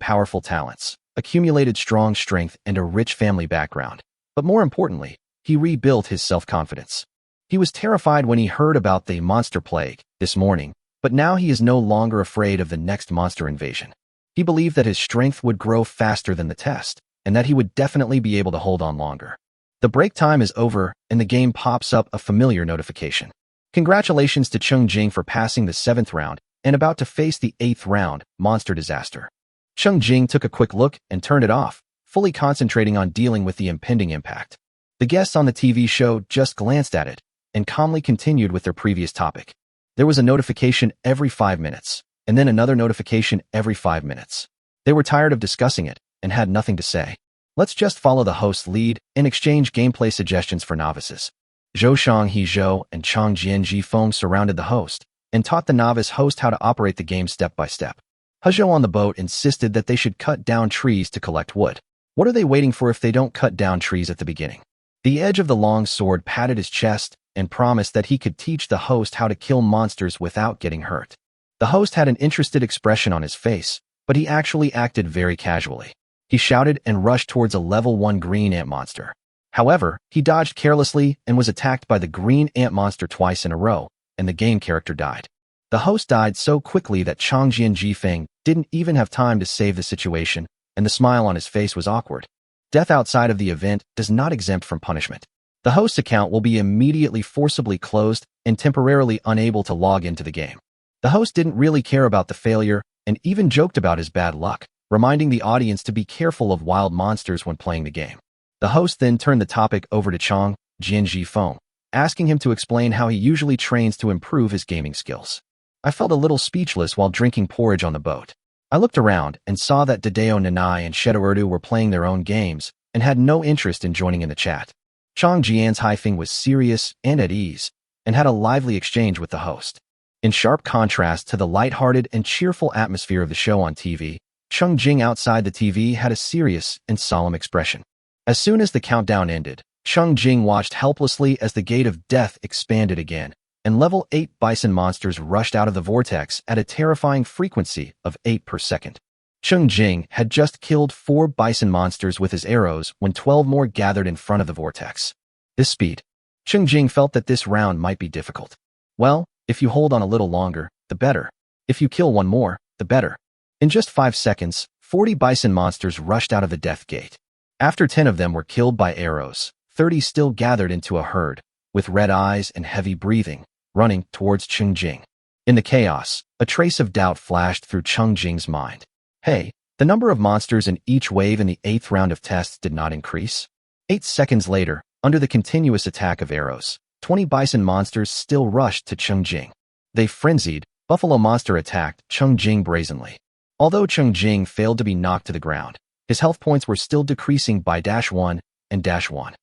[SPEAKER 1] powerful talents, accumulated strong strength and a rich family background, but more importantly, he rebuilt his self-confidence. He was terrified when he heard about the monster plague this morning, but now he is no longer afraid of the next monster invasion. He believed that his strength would grow faster than the test, and that he would definitely be able to hold on longer. The break time is over, and the game pops up a familiar notification. Congratulations to Cheng Jing for passing the 7th round and about to face the 8th round monster disaster. Cheng Jing took a quick look and turned it off, fully concentrating on dealing with the impending impact. The guests on the TV show just glanced at it and calmly continued with their previous topic. There was a notification every 5 minutes, and then another notification every 5 minutes. They were tired of discussing it and had nothing to say. Let's just follow the host's lead and exchange gameplay suggestions for novices. Zhou Shanghe Zhou and Chang Jianji Feng surrounded the host and taught the novice host how to operate the game step by step. Hezhou on the boat insisted that they should cut down trees to collect wood. What are they waiting for if they don't cut down trees at the beginning? The edge of the long sword patted his chest and promised that he could teach the host how to kill monsters without getting hurt. The host had an interested expression on his face, but he actually acted very casually. He shouted and rushed towards a level 1 green ant monster. However, he dodged carelessly and was attacked by the green ant monster twice in a row, and the game character died. The host died so quickly that Chang Jianji didn't even have time to save the situation, and the smile on his face was awkward. Death outside of the event does not exempt from punishment. The host's account will be immediately forcibly closed and temporarily unable to log into the game. The host didn't really care about the failure and even joked about his bad luck, reminding the audience to be careful of wild monsters when playing the game. The host then turned the topic over to Chang Jianji, asking him to explain how he usually trains to improve his gaming skills. I felt a little speechless while drinking porridge on the boat. I looked around and saw that Dadeo Nanai and Shedo Urdu were playing their own games and had no interest in joining in the chat. Chang Jian's Haifeng was serious and at ease and had a lively exchange with the host. In sharp contrast to the lighthearted and cheerful atmosphere of the show on TV, Cheng Jing outside the TV had a serious and solemn expression. As soon as the countdown ended, Cheng Jing watched helplessly as the gate of death expanded again, and level 8 bison monsters rushed out of the vortex at a terrifying frequency of 8 per second. Cheng Jing had just killed 4 bison monsters with his arrows when 12 more gathered in front of the vortex. This speed. Cheng Jing felt that this round might be difficult. Well, if you hold on a little longer, the better. If you kill one more, the better. In just 5 seconds, 40 bison monsters rushed out of the death gate. After 10 of them were killed by arrows, 30 still gathered into a herd, with red eyes and heavy breathing, running towards Cheng Jing. In the chaos, a trace of doubt flashed through Cheng Jing's mind. Hey, the number of monsters in each wave in the 8th round of tests did not increase. 8 seconds later, under the continuous attack of arrows, 20 bison monsters still rushed to Cheng Jing. They frenzied, Buffalo Monster attacked Cheng Jing brazenly. Although Cheng Jing failed to be knocked to the ground, his health points were still decreasing by -1 and -1.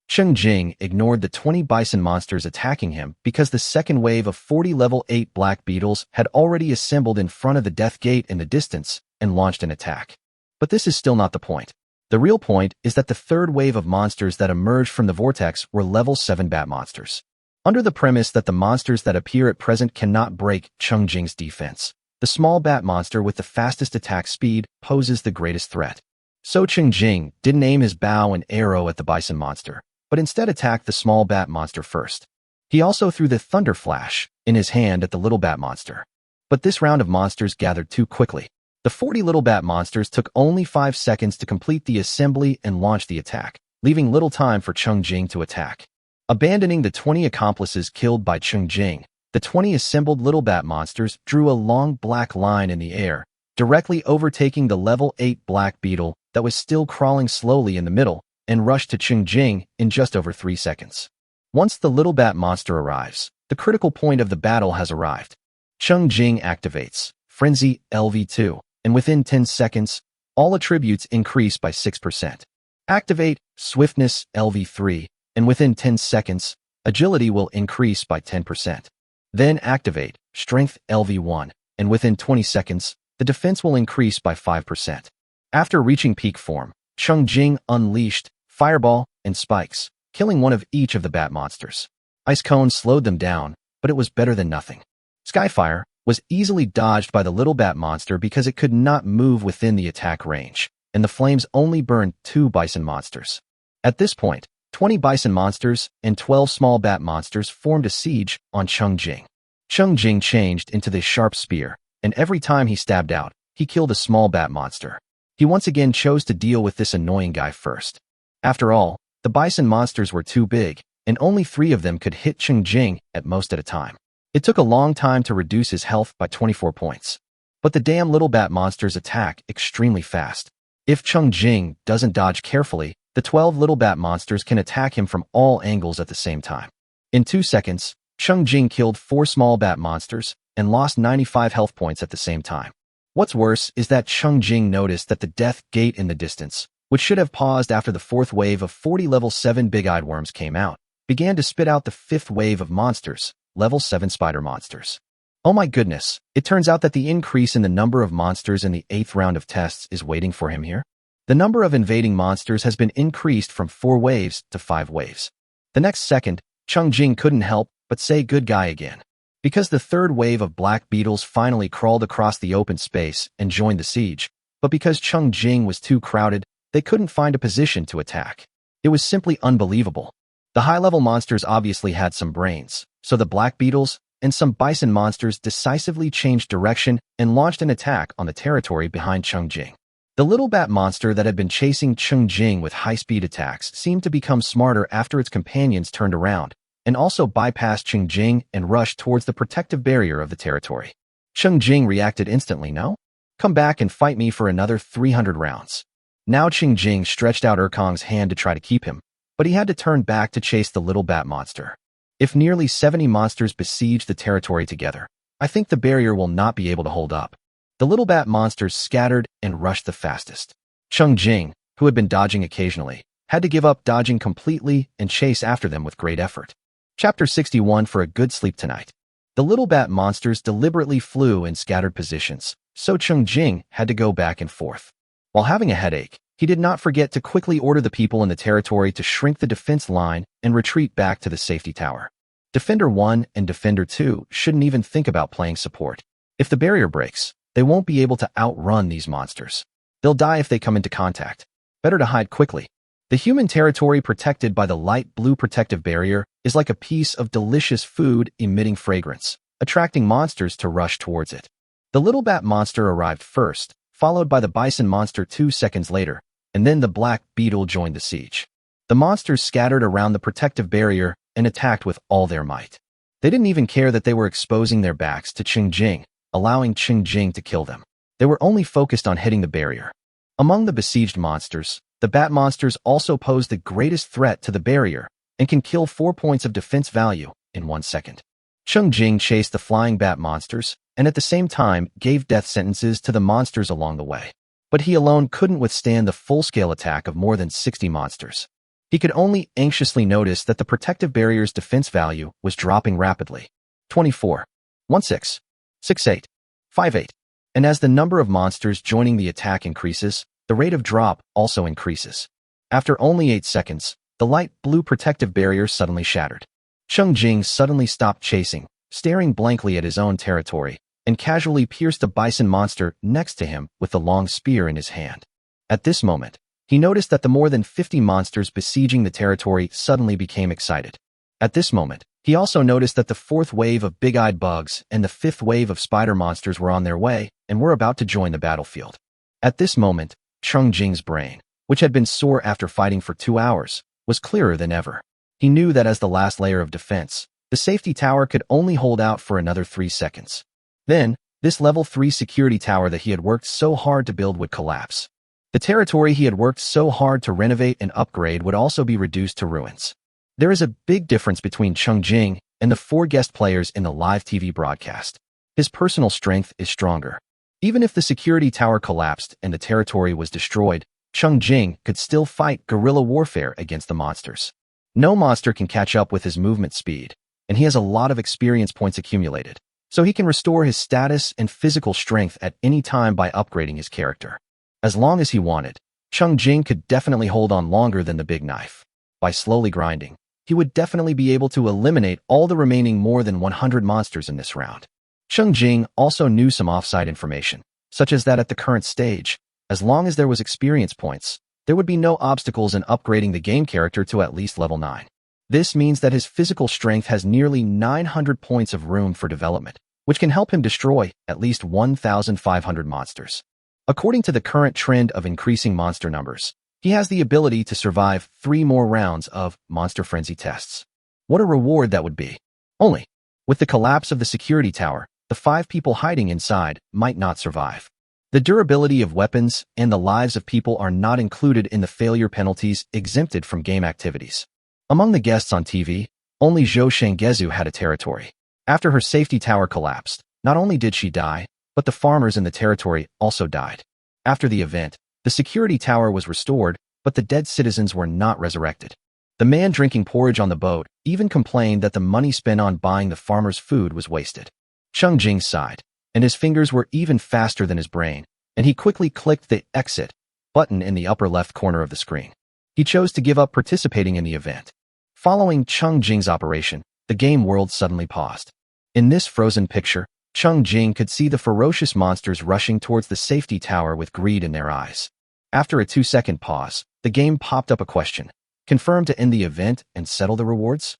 [SPEAKER 1] Cheng Jing ignored the 20 bison monsters attacking him because the second wave of 40 level 8 black beetles had already assembled in front of the death gate in the distance and launched an attack. But this is still not the point. The real point is that the third wave of monsters that emerged from the vortex were level 7 bat monsters. Under the premise that the monsters that appear at present cannot break Cheng Jing's defense, the small bat monster with the fastest attack speed poses the greatest threat. So Cheng Jing didn't aim his bow and arrow at the bison monster, but instead attacked the small bat monster first. He also threw the thunder flash in his hand at the little bat monster. But this round of monsters gathered too quickly. The 40 little bat monsters took only 5 seconds to complete the assembly and launch the attack, leaving little time for Cheng Jing to attack. Abandoning the 20 accomplices killed by Cheng Jing, the 20 assembled little bat monsters drew a long black line in the air, directly overtaking the level 8 black beetle that was still crawling slowly in the middle, and rushed to Cheng Jing in just over 3 seconds. Once the little bat monster arrives, the critical point of the battle has arrived. Cheng Jing activates Frenzy LV2, and within 10 seconds, all attributes increase by 6%. Activate Swiftness LV3, and within 10 seconds, agility will increase by 10%. Then activate Strength LV1, and within 20 seconds, the defense will increase by 5%. After reaching peak form, Cheng Jing unleashed Fireball and Spikes, killing one of each of the bat monsters. Ice Cone slowed them down, but it was better than nothing. Skyfire was easily dodged by the little bat monster because it could not move within the attack range, and the flames only burned 2 bison monsters. At this point, 20 bison monsters and 12 small bat monsters formed a siege on Cheng Jing. Cheng Jing changed into the sharp spear, and every time he stabbed out, he killed a small bat monster. He once again chose to deal with this annoying guy first. After all, the bison monsters were too big, and only 3 of them could hit Cheng Jing at most at a time. It took a long time to reduce his health by 24 points. But the damn little bat monsters attack extremely fast. If Cheng Jing doesn't dodge carefully, the 12 little bat monsters can attack him from all angles at the same time. In 2 seconds, Cheng Jing killed 4 small bat monsters and lost 95 health points at the same time. What's worse is that Cheng Jing noticed that the death gate in the distance, which should have paused after the 4th wave of 40 level 7 big-eyed worms came out, began to spit out the 5th wave of monsters, level 7 spider monsters. Oh my goodness, it turns out that the increase in the number of monsters in the 8th round of tests is waiting for him here. The number of invading monsters has been increased from 4 waves to 5 waves. The next second, Cheng Jing couldn't help but say good guy again. Because the 3rd wave of black beetles finally crawled across the open space and joined the siege, but because Cheng Jing was too crowded, they couldn't find a position to attack. It was simply unbelievable. The high-level monsters obviously had some brains, so the black beetles and some bison monsters decisively changed direction and launched an attack on the territory behind Cheng Jing. The little bat monster that had been chasing Cheng Jing with high-speed attacks seemed to become smarter after its companions turned around, and also bypassed Cheng Jing and rushed towards the protective barrier of the territory. Cheng Jing reacted instantly, no? Come back and fight me for another 300 rounds. Now Cheng Jing stretched out Kong's hand to try to keep him, but he had to turn back to chase the little bat monster. If nearly 70 monsters besiege the territory together, I think the barrier will not be able to hold up. The little bat monsters scattered and rushed the fastest. Cheng Jing, who had been dodging occasionally, had to give up dodging completely and chase after them with great effort. Chapter 61 for a good sleep tonight. The little bat monsters deliberately flew in scattered positions, so Cheng Jing had to go back and forth. While having a headache, he did not forget to quickly order the people in the territory to shrink the defense line and retreat back to the safety tower. Defender 1 and Defender 2 shouldn't even think about playing support. If the barrier breaks, they won't be able to outrun these monsters. They'll die if they come into contact. Better to hide quickly. The human territory protected by the light blue protective barrier is like a piece of delicious food emitting fragrance, attracting monsters to rush towards it. The little bat monster arrived first, followed by the bison monster 2 seconds later, and then the black beetle joined the siege. The monsters scattered around the protective barrier and attacked with all their might. They didn't even care that they were exposing their backs to Cheng Jing, allowing Cheng Jing to kill them. They were only focused on hitting the barrier. Among the besieged monsters, the bat monsters also pose the greatest threat to the barrier and can kill 4 points of defense value in 1 second. Cheng Jing chased the flying bat monsters and at the same time gave death sentences to the monsters along the way. But he alone couldn't withstand the full-scale attack of more than 60 monsters. He could only anxiously notice that the protective barrier's defense value was dropping rapidly. 24, 16, 68, 58. And as the number of monsters joining the attack increases, the rate of drop also increases. After only 8 seconds, the light blue protective barrier suddenly shattered. Cheng Jing suddenly stopped chasing, staring blankly at his own territory, and casually pierced a bison monster next to him with the long spear in his hand. At this moment, he noticed that the more than 50 monsters besieging the territory suddenly became excited. At this moment, he also noticed that the 4th wave of big-eyed bugs and the 5th wave of spider monsters were on their way, and were about to join the battlefield. At this moment, Cheng Jing's brain, which had been sore after fighting for 2 hours, was clearer than ever. He knew that as the last layer of defense, the safety tower could only hold out for another 3 seconds. Then, this level 3 security tower that he had worked so hard to build would collapse. The territory he had worked so hard to renovate and upgrade would also be reduced to ruins. There is a big difference between Cheng Jing and the 4 guest players in the live TV broadcast. His personal strength is stronger. Even if the security tower collapsed and the territory was destroyed, Cheng Jing could still fight guerrilla warfare against the monsters. No monster can catch up with his movement speed, and he has a lot of experience points accumulated, so he can restore his status and physical strength at any time by upgrading his character. As long as he wanted, Cheng Jing could definitely hold on longer than the big knife. By slowly grinding, he would definitely be able to eliminate all the remaining more than 100 monsters in this round. Cheng Jing also knew some offside information, such as that at the current stage, as long as there was experience points, there would be no obstacles in upgrading the game character to at least level 9. This means that his physical strength has nearly 900 points of room for development, which can help him destroy at least 1,500 monsters. According to the current trend of increasing monster numbers, he has the ability to survive 3 more rounds of Monster Frenzy tests. What a reward that would be. Only, with the collapse of the security tower, the 5 people hiding inside might not survive. The durability of weapons and the lives of people are not included in the failure penalties exempted from game activities. Among the guests on TV, only Zhou Shenggezu had a territory. After her safety tower collapsed, not only did she die, but the farmers in the territory also died. After the event, the security tower was restored, but the dead citizens were not resurrected. The man drinking porridge on the boat even complained that the money spent on buying the farmers' food was wasted. Cheng Jing sighed, and his fingers were even faster than his brain, and he quickly clicked the exit button in the upper left corner of the screen. He chose to give up participating in the event. Following Cheng Jing's operation, the game world suddenly paused. In this frozen picture, Cheng Jing could see the ferocious monsters rushing towards the safety tower with greed in their eyes. After a 2-second pause, the game popped up a question. Confirm to end the event and settle the rewards?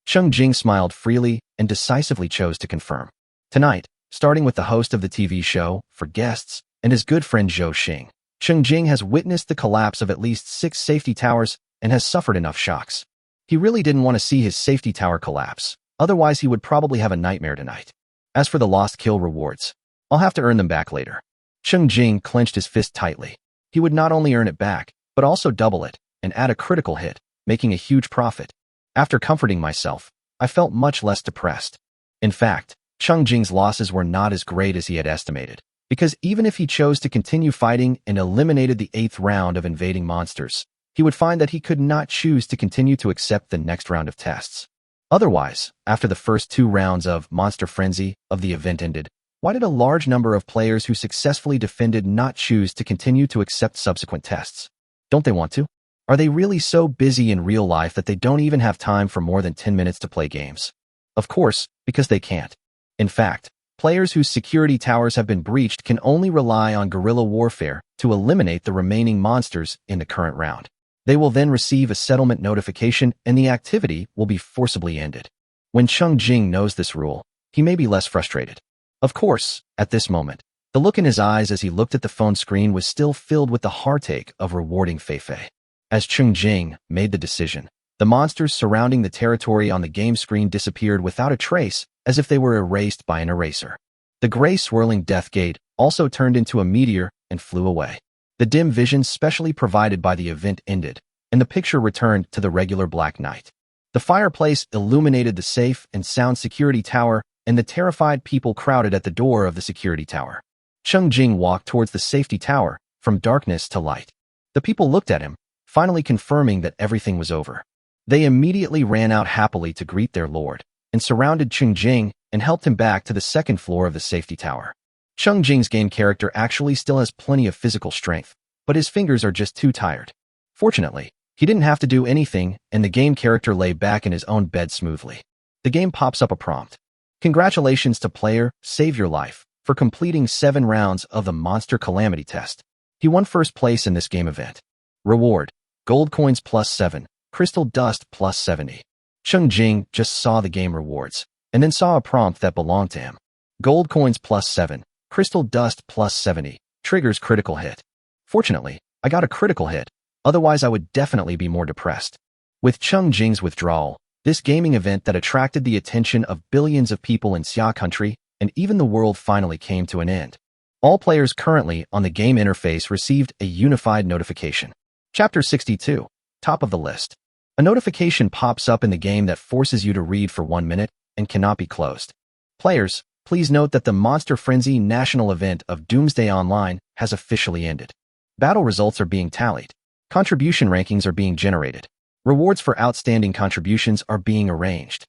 [SPEAKER 1] Cheng Jing smiled freely and decisively chose to confirm. Tonight, starting with the host of the TV show, for guests, and his good friend Zhou Xing, Cheng Jing has witnessed the collapse of at least 6 safety towers and has suffered enough shocks. He really didn't want to see his safety tower collapse, otherwise he would probably have a nightmare tonight. As for the lost kill rewards, I'll have to earn them back later. Cheng Jing clenched his fist tightly. He would not only earn it back, but also double it and add a critical hit, making a huge profit. After comforting myself, I felt much less depressed. In fact, Cheng Jing's losses were not as great as he had estimated, because even if he chose to continue fighting and eliminated the 8th round of invading monsters, he would find that he could not choose to continue to accept the next round of tests. Otherwise, after the first 2 rounds of Monster Frenzy of the event ended, why did a large number of players who successfully defended not choose to continue to accept subsequent tests? Don't they want to? Are they really so busy in real life that they don't even have time for more than 10 minutes to play games? Of course, because they can't. In fact, players whose security towers have been breached can only rely on guerrilla warfare to eliminate the remaining monsters in the current round. They will then receive a settlement notification and the activity will be forcibly ended. When Cheng Jing knows this rule, he may be less frustrated. Of course, at this moment, the look in his eyes as he looked at the phone screen was still filled with the heartache of rewarding Feifei. As Cheng Jing made the decision, the monsters surrounding the territory on the game screen disappeared without a trace, as if they were erased by an eraser. The gray swirling death gate also turned into a meteor and flew away. The dim vision specially provided by the event ended, and the picture returned to the regular black night. The fireplace illuminated the safe and sound security tower, and the terrified people crowded at the door of the security tower. Cheng Jing walked towards the safety tower, from darkness to light. The people looked at him, finally confirming that everything was over. They immediately ran out happily to greet their lord, and surrounded Cheng Jing and helped him back to the 2nd floor of the safety tower. Cheng Jing's game character actually still has plenty of physical strength, but his fingers are just too tired. Fortunately, he didn't have to do anything, and the game character lay back in his own bed smoothly. The game pops up a prompt. Congratulations to player, Save Your Life, for completing 7 rounds of the Monster Calamity test. He won first place in this game event. Reward: gold coins plus 7, crystal dust plus 70. Cheng Jing just saw the game rewards, and then saw a prompt that belonged to him. Gold coins plus 7, Crystal Dust plus 70. Triggers critical hit. Fortunately, I got a critical hit, otherwise I would definitely be more depressed. With Cheng Jing's withdrawal, this gaming event that attracted the attention of billions of people in Xia country and even the world finally came to an end. All players currently on the game interface received a unified notification. Chapter 62. Top of the list. A notification pops up in the game that forces you to read for 1 minute and cannot be closed. Players, please note that the Monster Frenzy national event of Doomsday Online has officially ended. Battle results are being tallied. Contribution rankings are being generated. Rewards for outstanding contributions are being arranged.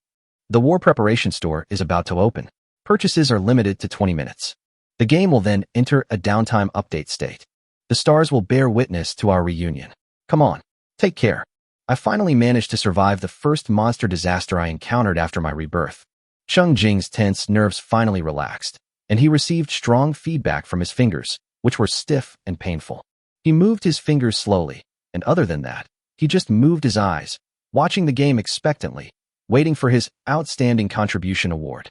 [SPEAKER 1] The War Preparation Store is about to open. Purchases are limited to 20 minutes. The game will then enter a downtime update state. The stars will bear witness to our reunion. Come on, take care. I finally managed to survive the first monster disaster I encountered after my rebirth. Cheng Jing's tense nerves finally relaxed, and he received strong feedback from his fingers, which were stiff and painful. He moved his fingers slowly, and other than that, he just moved his eyes, watching the game expectantly, waiting for his outstanding contribution award.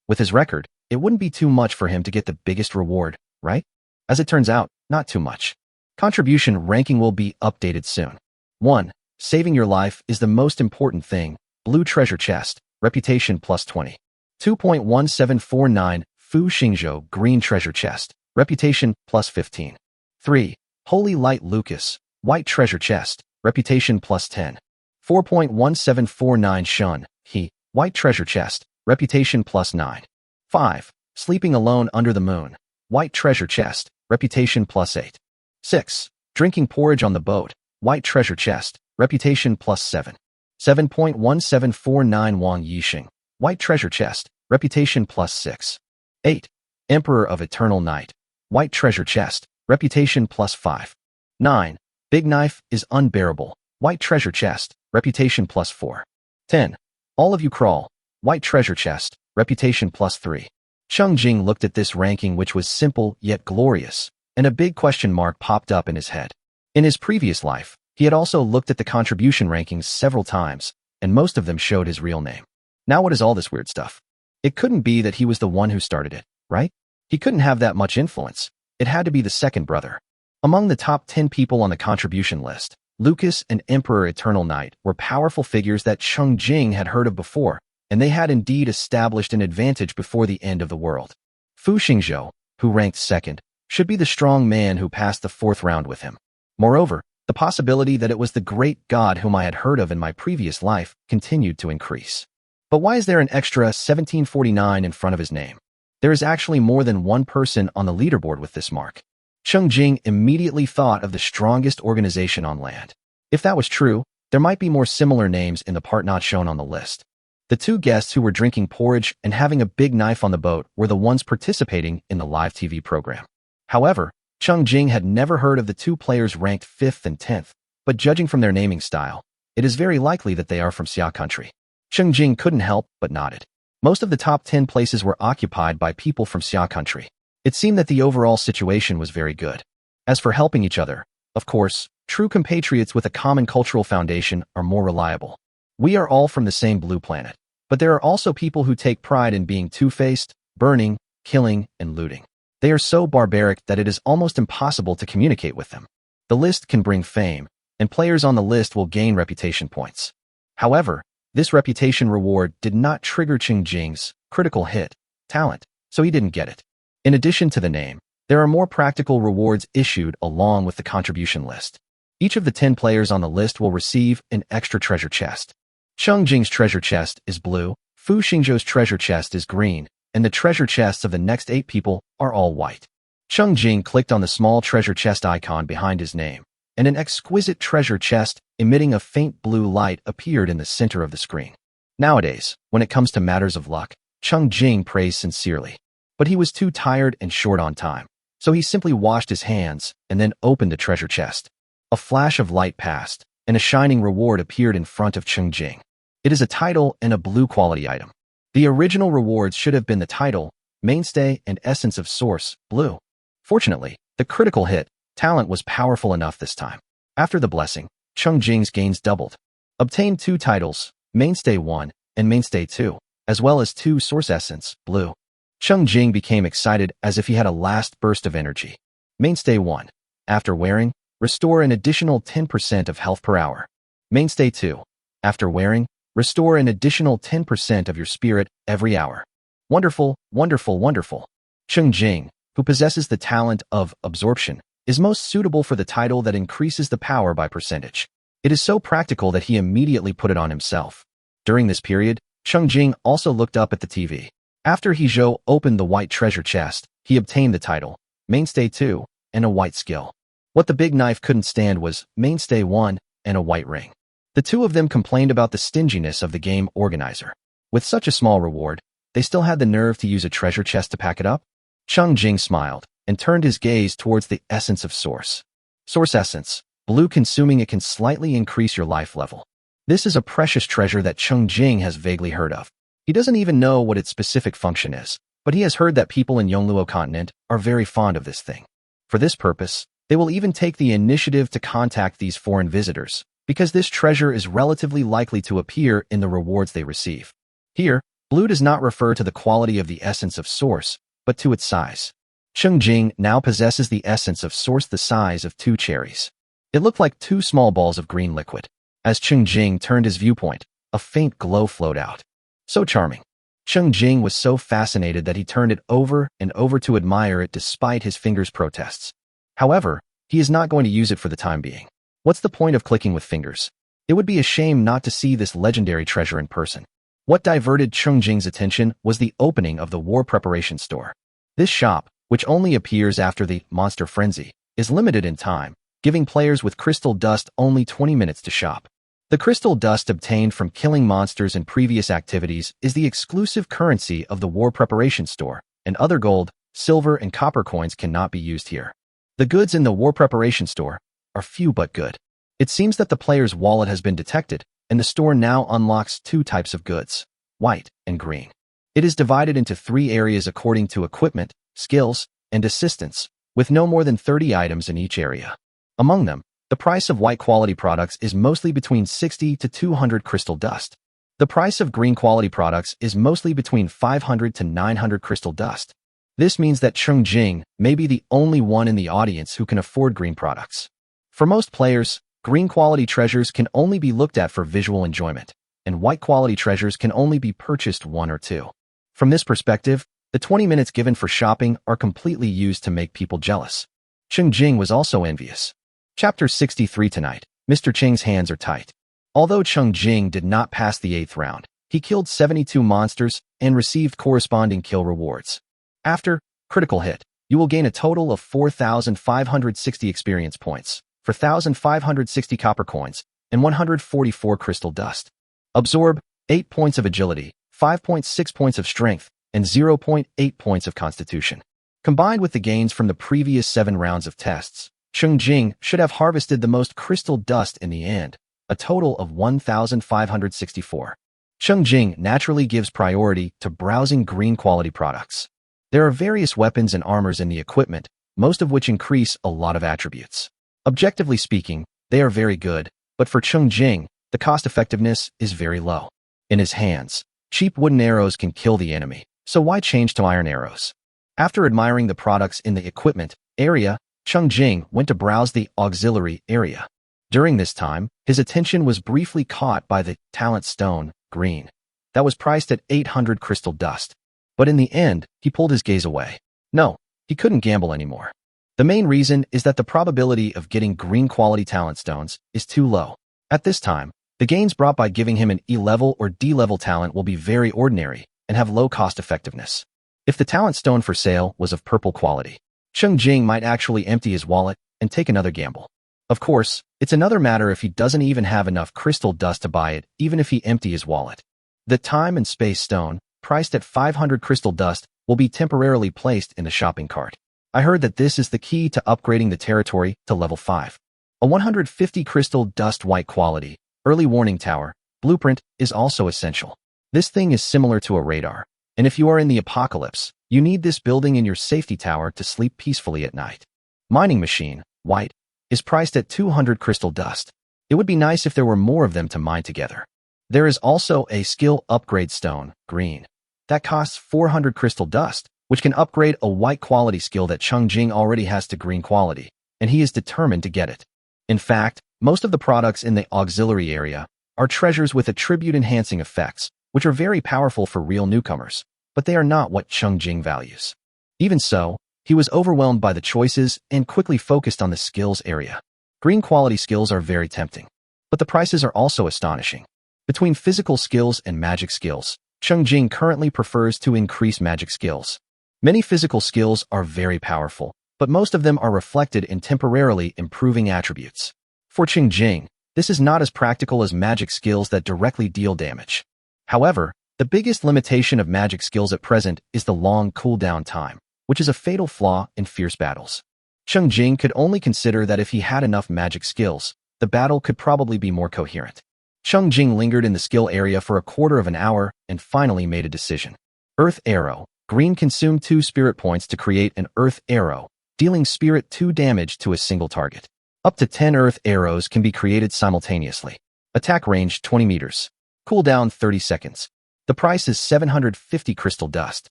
[SPEAKER 1] With his record, it wouldn't be too much for him to get the biggest reward, right? As it turns out, not too much. Contribution ranking will be updated soon. 1. Saving your life is the most important thing. Blue treasure chest, reputation plus 20. 2.1749, Fu Xingzhou green treasure chest, reputation plus 15. 3. Holy Light Lucas, white treasure chest, reputation plus 10. 4.1749 Shun, He, white treasure chest, reputation plus 9. 5. Sleeping Alone Under the Moon, white treasure chest, reputation plus 8. 6. Drinking Porridge on the Boat, white treasure chest, reputation plus 7. 7.1749 Wang Yixing, white treasure chest, reputation plus 6. 8. Emperor of Eternal Night, white treasure chest, reputation plus 5. 9. Big Knife is Unbearable, white treasure chest, reputation plus 4. 10. All of You Crawl, white treasure chest, reputation plus 3. Cheng Jing looked at this ranking, which was simple yet glorious, and a big question mark popped up in his head. In his previous life, he had also looked at the contribution rankings several times, and most of them showed his real name. Now what is all this weird stuff? It couldn't be that he was the one who started it, right? He couldn't have that much influence. It had to be the second brother. Among the top 10 people on the contribution list, Lucas and Emperor Eternal Night were powerful figures that Cheng Jing had heard of before, and they had indeed established an advantage before the end of the world. Fu Xingzhou, who ranked second, should be the strong man who passed the 4th round with him. Moreover, the possibility that it was the great god whom I had heard of in my previous life continued to increase. But why is there an extra 1749 in front of his name? There is actually more than one person on the leaderboard with this mark. Cheng Jing immediately thought of the strongest organization on land. If that was true, there might be more similar names in the part not shown on the list. The 2 guests who were drinking porridge and having a big knife on the boat were the ones participating in the live TV program. However, Cheng Jing had never heard of the 2 players ranked 5th and 10th, but judging from their naming style, it is very likely that they are from Xia country. Cheng Jing couldn't help but nodded. Most of the top 10 places were occupied by people from Xia country. It seemed that the overall situation was very good. As for helping each other, of course, true compatriots with a common cultural foundation are more reliable. We are all from the same blue planet, but there are also people who take pride in being two-faced, burning, killing, and looting. They are so barbaric that it is almost impossible to communicate with them. The list can bring fame, and players on the list will gain reputation points. However, this reputation reward did not trigger Cheng Jing's critical hit talent, so he didn't get it. In addition to the name, there are more practical rewards issued along with the contribution list. Each of the 10 players on the list will receive an extra treasure chest. Cheng Jing's treasure chest is blue, Fu Xingzhou's treasure chest is green, and the treasure chests of the next 8 people are all white. Cheng Jing clicked on the small treasure chest icon behind his name, and an exquisite treasure chest emitting a faint blue light appeared in the center of the screen. Nowadays, when it comes to matters of luck, Cheng Jing prays sincerely. But he was too tired and short on time, so he simply washed his hands and then opened the treasure chest. A flash of light passed, and a shining reward appeared in front of Cheng Jing. It is a title and a blue quality item. The original rewards should have been the title, mainstay, and essence of source, blue. Fortunately, the critical hit talent was powerful enough this time. After the blessing, Cheng Jing's gains doubled. Obtained 2 titles, mainstay 1 and mainstay 2, as well as 2 source essence, blue. Cheng Jing became excited as if he had a last burst of energy. Mainstay 1. After wearing, restore an additional 10% of health per hour. Mainstay 2. After wearing, restore an additional 10% of your spirit every hour. Wonderful, wonderful, wonderful. Cheng Jing, who possesses the talent of absorption, is most suitable for the title that increases the power by percentage. It is so practical that he immediately put it on himself. During this period, Cheng Jing also looked up at the TV. After Hezhou opened the white treasure chest, he obtained the title, Mainstay 2, and a white skill. What the big knife couldn't stand was Mainstay 1 and a white ring. The two of them complained about the stinginess of the game organizer. With such a small reward, they still had the nerve to use a treasure chest to pack it up? Cheng Jing smiled and turned his gaze towards the essence of source. Source essence, blue. Consuming it can slightly increase your life level. This is a precious treasure that Cheng Jing has vaguely heard of. He doesn't even know what its specific function is, but he has heard that people in Yongluo continent are very fond of this thing. For this purpose, they will even take the initiative to contact these foreign visitors, because this treasure is relatively likely to appear in the rewards they receive. Here, blue does not refer to the quality of the essence of source, but to its size. Cheng Jing now possesses the essence of source the size of 2 cherries. It looked like 2 small balls of green liquid. As Cheng Jing turned his viewpoint, a faint glow flowed out. So charming. Cheng Jing was so fascinated that he turned it over and over to admire it despite his fingers' protests. However, he is not going to use it for the time being. What's the point of clicking with fingers? It would be a shame not to see this legendary treasure in person. What diverted Cheng Jing's attention was the opening of the war preparation store. This shop, which only appears after the Monster Frenzy, is limited in time, giving players with crystal dust only 20 minutes to shop. The crystal dust obtained from killing monsters in previous activities is the exclusive currency of the war preparation store, and other gold, silver, and copper coins cannot be used here. The goods in the war preparation store are few but good. It seems that the player's wallet has been detected, and the store now unlocks 2 types of goods, white and green. It is divided into 3 areas according to equipment, skills, and assistance, with no more than 30 items in each area. Among them, the price of white quality products is mostly between 60 to 200 crystal dust. The price of green quality products is mostly between 500 to 900 crystal dust. This means that Cheng Jing may be the only one in the audience who can afford green products. For most players, green quality treasures can only be looked at for visual enjoyment, and white quality treasures can only be purchased 1 or 2. From this perspective, the 20 minutes given for shopping are completely used to make people jealous. Cheng Jing was also envious. Chapter 63 tonight, Mr. Cheng's hands are tight. Although Cheng Jing did not pass the 8th round, he killed 72 monsters and received corresponding kill rewards. After critical hit, you will gain a total of 4,560 experience points, 4,560 copper coins, and 144 crystal dust. Absorb 8 points of agility, 5.6 points of strength, and 0.8 points of constitution. Combined with the gains from the previous 7 rounds of tests, Cheng Jing should have harvested the most crystal dust in the end, a total of 1,564. Cheng Jing naturally gives priority to browsing green quality products. There are various weapons and armors in the equipment, most of which increase a lot of attributes. Objectively speaking, they are very good, but for Cheng Jing, the cost effectiveness is very low. In his hands, cheap wooden arrows can kill the enemy, so why change to iron arrows? After admiring the products in the equipment area, Cheng Jing went to browse the auxiliary area. During this time, his attention was briefly caught by the talent stone, green, that was priced at 800 crystal dust. But in the end, he pulled his gaze away. No, he couldn't gamble anymore. The main reason is that the probability of getting green quality talent stones is too low. At this time, the gains brought by giving him an E-level or D-level talent will be very ordinary and have low cost effectiveness. If the talent stone for sale was of purple quality, Cheng Jing might actually empty his wallet and take another gamble. Of course, it's another matter if he doesn't even have enough crystal dust to buy it, even if he empty his wallet. The time and space stone, priced at 500 crystal dust, will be temporarily placed in the shopping cart. I heard that this is the key to upgrading the territory to level 5. A 150 crystal dust white quality, early warning tower, blueprint is also essential. This thing is similar to a radar, and if you are in the apocalypse, you need this building in your safety tower to sleep peacefully at night. Mining machine, white, is priced at 200 crystal dust. It would be nice if there were more of them to mine together. There is also a skill upgrade stone, green, That costs 400 crystal dust, which can upgrade a white quality skill that Cheng Jing already has to green quality, and he is determined to get it. In fact, most of the products in the auxiliary area are treasures with attribute-enhancing effects, which are very powerful for real newcomers, but they are not what Cheng Jing values. Even so, he was overwhelmed by the choices and quickly focused on the skills area. Green quality skills are very tempting, but the prices are also astonishing. Between physical skills and magic skills, Cheng Jing currently prefers to increase magic skills. Many physical skills are very powerful, but most of them are reflected in temporarily improving attributes. For Cheng Jing, this is not as practical as magic skills that directly deal damage. However, the biggest limitation of magic skills at present is the long cooldown time, which is a fatal flaw in fierce battles. Cheng Jing could only consider that if he had enough magic skills, the battle could probably be more coherent. Cheng Jing lingered in the skill area for a quarter of an hour and finally made a decision. Earth Arrow. Green consumed 2 spirit points to create an Earth Arrow, dealing spirit 2 damage to a single target. Up to 10 Earth Arrows can be created simultaneously. Attack range 20 meters. Cooldown 30 seconds. The price is 750 crystal dust.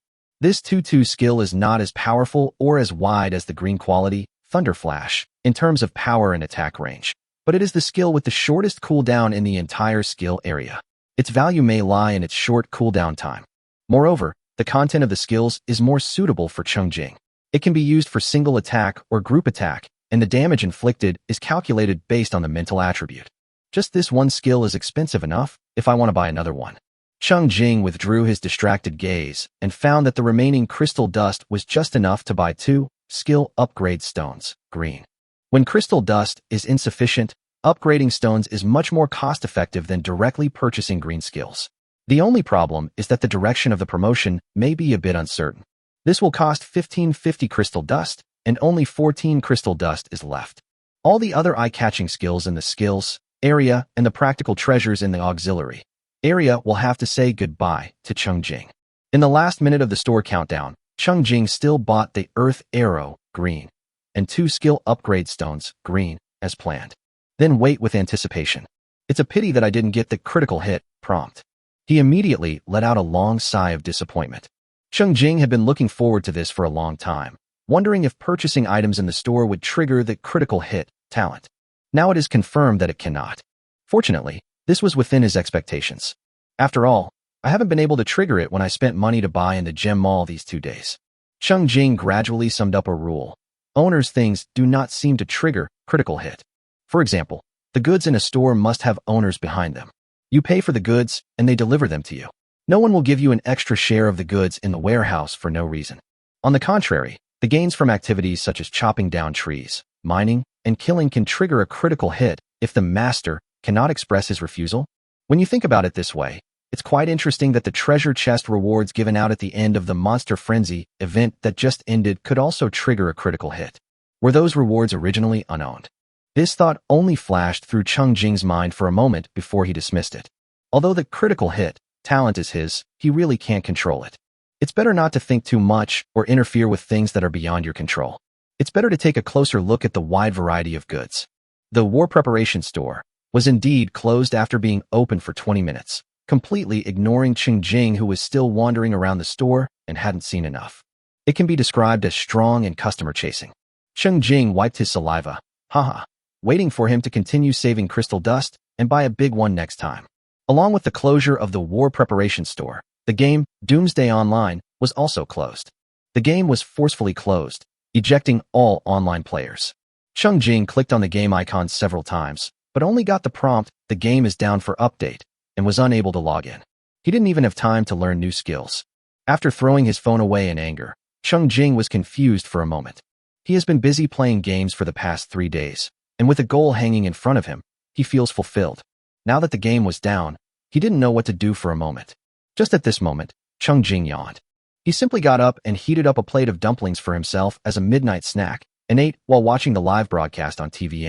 [SPEAKER 1] This 2-2 skill is not as powerful or as wide as the green quality, Thunder Flash, in terms of power and attack range, but it is the skill with the shortest cooldown in the entire skill area. Its value may lie in its short cooldown time. Moreover, the content of the skills is more suitable for Cheng Jing. It can be used for single attack or group attack, and the damage inflicted is calculated based on the mental attribute. Just this one skill is expensive enough if I want to buy another one. Cheng Jing withdrew his distracted gaze and found that the remaining crystal dust was just enough to buy 2 skill upgrade stones, green. When crystal dust is insufficient, upgrading stones is much more cost-effective than directly purchasing green skills. The only problem is that the direction of the promotion may be a bit uncertain. This will cost 1550 crystal dust, and only 14 crystal dust is left. All the other eye-catching skills in the skills area and the practical treasures in the auxiliary area will have to say goodbye to Cheng Jing. In the last minute of the store countdown, Cheng Jing still bought the Earth Arrow, green, and 2 skill upgrade stones, green, as planned. Then wait with anticipation. It's a pity that I didn't get the critical hit prompt. He immediately let out a long sigh of disappointment. Cheng Jing had been looking forward to this for a long time, wondering if purchasing items in the store would trigger the critical hit talent. Now it is confirmed that it cannot. Fortunately, this was within his expectations. After all, I haven't been able to trigger it when I spent money to buy in the gem mall these 2 days. Cheng Jing gradually summed up a rule. Owner's things do not seem to trigger critical hit. For example, the goods in a store must have owners behind them. You pay for the goods, and they deliver them to you. No one will give you an extra share of the goods in the warehouse for no reason. On the contrary, the gains from activities such as chopping down trees, mining, and killing can trigger a critical hit if the master cannot express his refusal. When you think about it this way, it's quite interesting that the treasure chest rewards given out at the end of the Monster Frenzy event that just ended could also trigger a critical hit. Were those rewards originally unowned? This thought only flashed through Cheng Jing's mind for a moment before he dismissed it. Although the critical hit talent is his, he really can't control it. It's better not to think too much or interfere with things that are beyond your control. It's better to take a closer look at the wide variety of goods. The war preparation store was indeed closed after being open for 20 minutes, completely ignoring Cheng Jing, who was still wandering around the store and hadn't seen enough. It can be described as strong and customer chasing. Cheng Jing wiped his saliva, waiting for him to continue saving crystal dust and buy a big one next time. Along with the closure of the war preparation store, the game, Doomsday Online, was also closed. The game was forcefully closed, ejecting all online players. Cheng Jing clicked on the game icon several times, but only got the prompt, "The game is down for update," and was unable to log in. He didn't even have time to learn new skills. After throwing his phone away in anger, Cheng Jing was confused for a moment. He has been busy playing games for the past 3 days, and with a goal hanging in front of him, he feels fulfilled. Now that the game was down, he didn't know what to do for a moment. Just at this moment, Cheng Jing yawned. He simply got up and heated up a plate of dumplings for himself as a midnight snack and ate while watching the live broadcast on TV.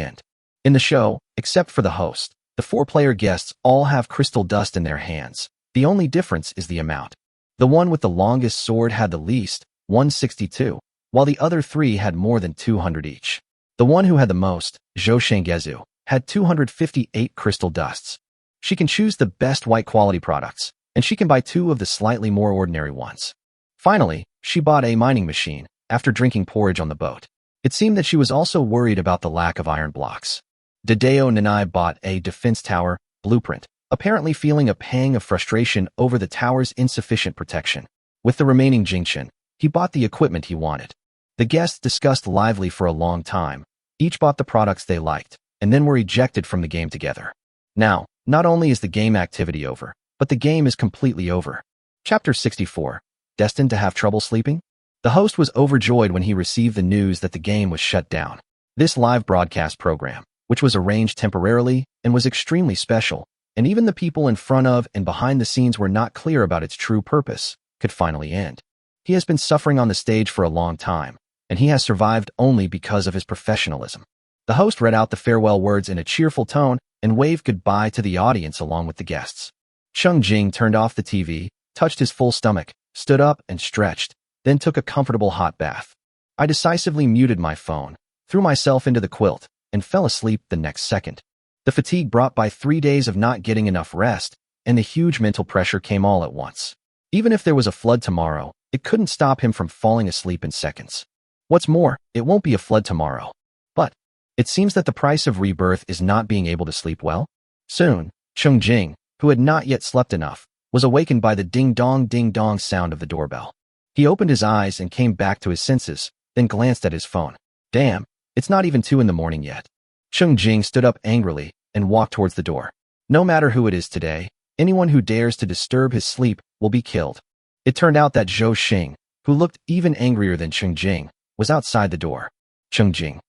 [SPEAKER 1] In the show, except for the host, the 4-player guests all have crystal dust in their hands. The only difference is the amount. The one with the longest sword had the least, 162, while the other 3 had more than 200 each. The one who had the most, Zhou Shenggezu, had 258 crystal dusts. She can choose the best white quality products, and she can buy 2 of the slightly more ordinary ones. Finally, she bought a mining machine after drinking porridge on the boat. It seemed that she was also worried about the lack of iron blocks. Dideo Nanai bought a defense tower blueprint, apparently feeling a pang of frustration over the tower's insufficient protection. With the remaining Jingchen, he bought the equipment he wanted. The guests discussed lively for a long time. Each bought the products they liked, and then were ejected from the game together. Now, not only is the game activity over, but the game is completely over. Chapter 64. Destined to have trouble sleeping? The host was overjoyed when he received the news that the game was shut down. This live broadcast program, which was arranged temporarily and was extremely special, and even the people in front of and behind the scenes were not clear about its true purpose, could finally end. He has been suffering on the stage for a long time, and he has survived only because of his professionalism. The host read out the farewell words in a cheerful tone and waved goodbye to the audience along with the guests. Cheng Jing turned off the TV, touched his full stomach, stood up and stretched, then took a comfortable hot bath. I decisively muted my phone, threw myself into the quilt, and fell asleep the next second. The fatigue brought by 3 days of not getting enough rest, and the huge mental pressure came all at once. Even if there was a flood tomorrow, it couldn't stop him from falling asleep in seconds. What's more, it won't be a flood tomorrow. But it seems that the price of rebirth is not being able to sleep well. Soon, Cheng Jing, who had not yet slept enough, was awakened by the ding-dong sound of the doorbell. He opened his eyes and came back to his senses, then glanced at his phone. Damn, it's not even 2 in the morning yet. Cheng Jing stood up angrily and walked towards the door. No matter who it is today, anyone who dares to disturb his sleep will be killed. It turned out that Zhou Xing, who looked even angrier than Cheng Jing, was outside the door. Cheng Jing.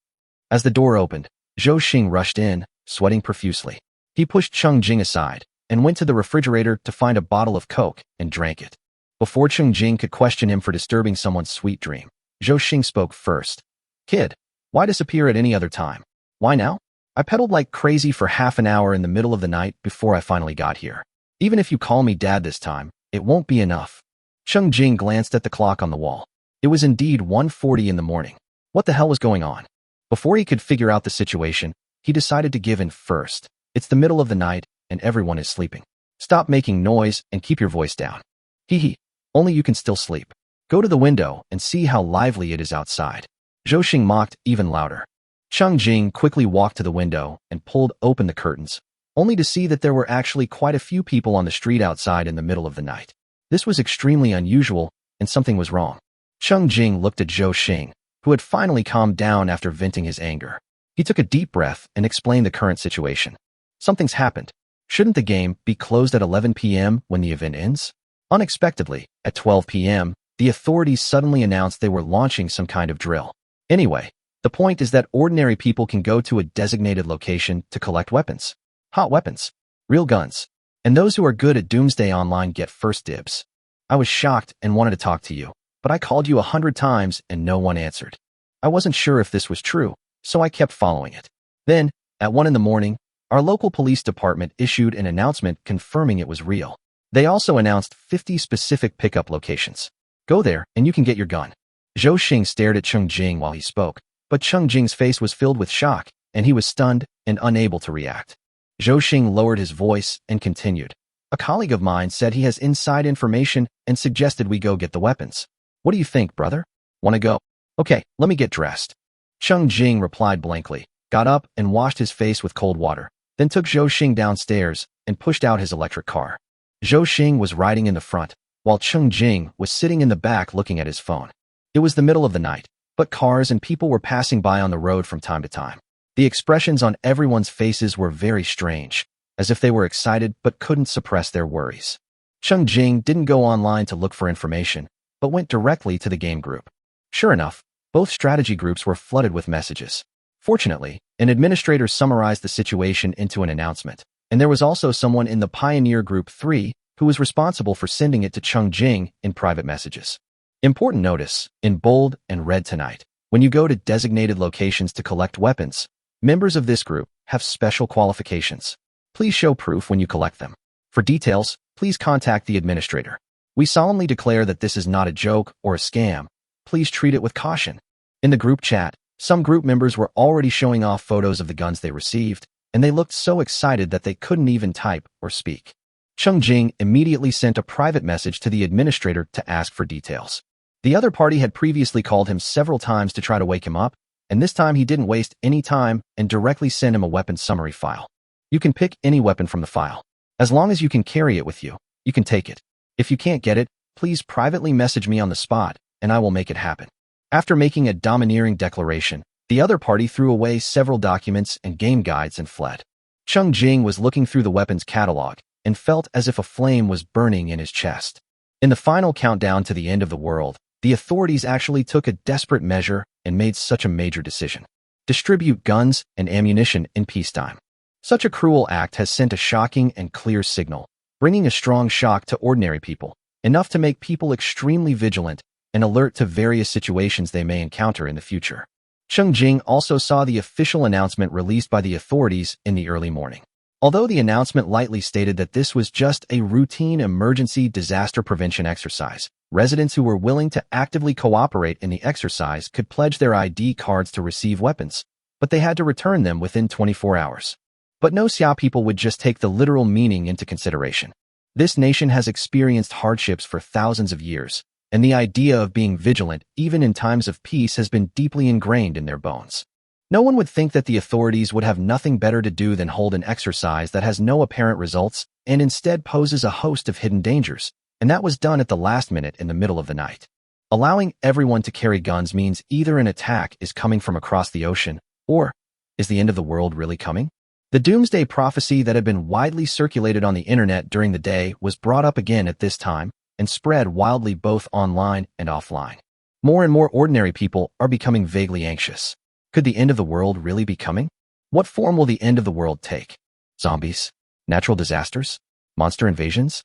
[SPEAKER 1] As the door opened, Zhou Xing rushed in, sweating profusely. He pushed Cheng Jing aside and went to the refrigerator to find a bottle of Coke and drank it. Before Cheng Jing could question him for disturbing someone's sweet dream, Zhou Xing spoke first. Kid, why disappear at any other time? Why now? I pedaled like crazy for half an hour in the middle of the night before I finally got here. Even if you call me dad this time, it won't be enough. Cheng Jing glanced at the clock on the wall. It was indeed 1:40 in the morning. What the hell was going on? Before he could figure out the situation, he decided to give in first. It's the middle of the night, and everyone is sleeping. Stop making noise and keep your voice down. Hee, only you can still sleep. Go to the window and see how lively it is outside. Zhou Xing mocked even louder. Cheng Jing quickly walked to the window and pulled open the curtains, only to see that there were actually quite a few people on the street outside in the middle of the night. This was extremely unusual, and something was wrong. Cheng Jing looked at Zhou Xing, who had finally calmed down after venting his anger. He took a deep breath and explained the current situation. Something's happened. Shouldn't the game be closed at 11 p.m. when the event ends? Unexpectedly, at 12 p.m., the authorities suddenly announced they were launching some kind of drill. Anyway, the point is that ordinary people can go to a designated location to collect weapons. Hot weapons. Real guns. And those who are good at Doomsday Online get first dibs. I was shocked and wanted to talk to you, but I called you 100 times and no one answered. I wasn't sure if this was true, so I kept following it. Then, at 1 in the morning, our local police department issued an announcement confirming it was real. They also announced 50 specific pickup locations. Go there and you can get your gun. Zhou Xing stared at Cheng Jing while he spoke, but Cheng Jing's face was filled with shock, and he was stunned and unable to react. Zhou Xing lowered his voice and continued. A colleague of mine said he has inside information and suggested we go get the weapons. What do you think, brother? Want to go? Okay, let me get dressed. Cheng Jing replied blankly, got up and washed his face with cold water, then took Zhou Xing downstairs and pushed out his electric car. Zhou Xing was riding in the front, while Cheng Jing was sitting in the back looking at his phone. It was the middle of the night, but cars and people were passing by on the road from time to time. The expressions on everyone's faces were very strange, as if they were excited but couldn't suppress their worries. Cheng Jing didn't go online to look for information, but went directly to the game group. Sure enough, both strategy groups were flooded with messages. Fortunately, an administrator summarized the situation into an announcement, and there was also someone in the Pioneer Group 3 who was responsible for sending it to Cheng Jing in private messages. Important notice, in bold and red tonight, when you go to designated locations to collect weapons, members of this group have special qualifications. Please show proof when you collect them. For details, please contact the administrator. We solemnly declare that this is not a joke or a scam. Please treat it with caution. In the group chat, some group members were already showing off photos of the guns they received, and they looked so excited that they couldn't even type or speak. Cheng Jing immediately sent a private message to the administrator to ask for details. The other party had previously called him several times to try to wake him up, and this time he didn't waste any time and directly sent him a weapon summary file. You can pick any weapon from the file. As long as you can carry it with you, you can take it. If you can't get it, please privately message me on the spot, and I will make it happen. After making a domineering declaration, the other party threw away several documents and game guides and fled. Cheng Jing was looking through the weapons catalog and felt as if a flame was burning in his chest. In the final countdown to the end of the world, the authorities actually took a desperate measure and made such a major decision. Distribute guns and ammunition in peacetime. Such a cruel act has sent a shocking and clear signal, bringing a strong shock to ordinary people, enough to make people extremely vigilant and alert to various situations they may encounter in the future. Cheng Jing also saw the official announcement released by the authorities in the early morning. Although the announcement lightly stated that this was just a routine emergency disaster prevention exercise, residents who were willing to actively cooperate in the exercise could pledge their ID cards to receive weapons, but they had to return them within 24 hours. But no Xia people would just take the literal meaning into consideration. This nation has experienced hardships for thousands of years, and the idea of being vigilant, even in times of peace, has been deeply ingrained in their bones. No one would think that the authorities would have nothing better to do than hold an exercise that has no apparent results and instead poses a host of hidden dangers, and that was done at the last minute in the middle of the night. Allowing everyone to carry guns means either an attack is coming from across the ocean, or is the end of the world really coming? The doomsday prophecy that had been widely circulated on the internet during the day was brought up again at this time and spread wildly both online and offline. More and more ordinary people are becoming vaguely anxious. Could the end of the world really be coming? What form will the end of the world take? Zombies? Natural disasters? Monster invasions?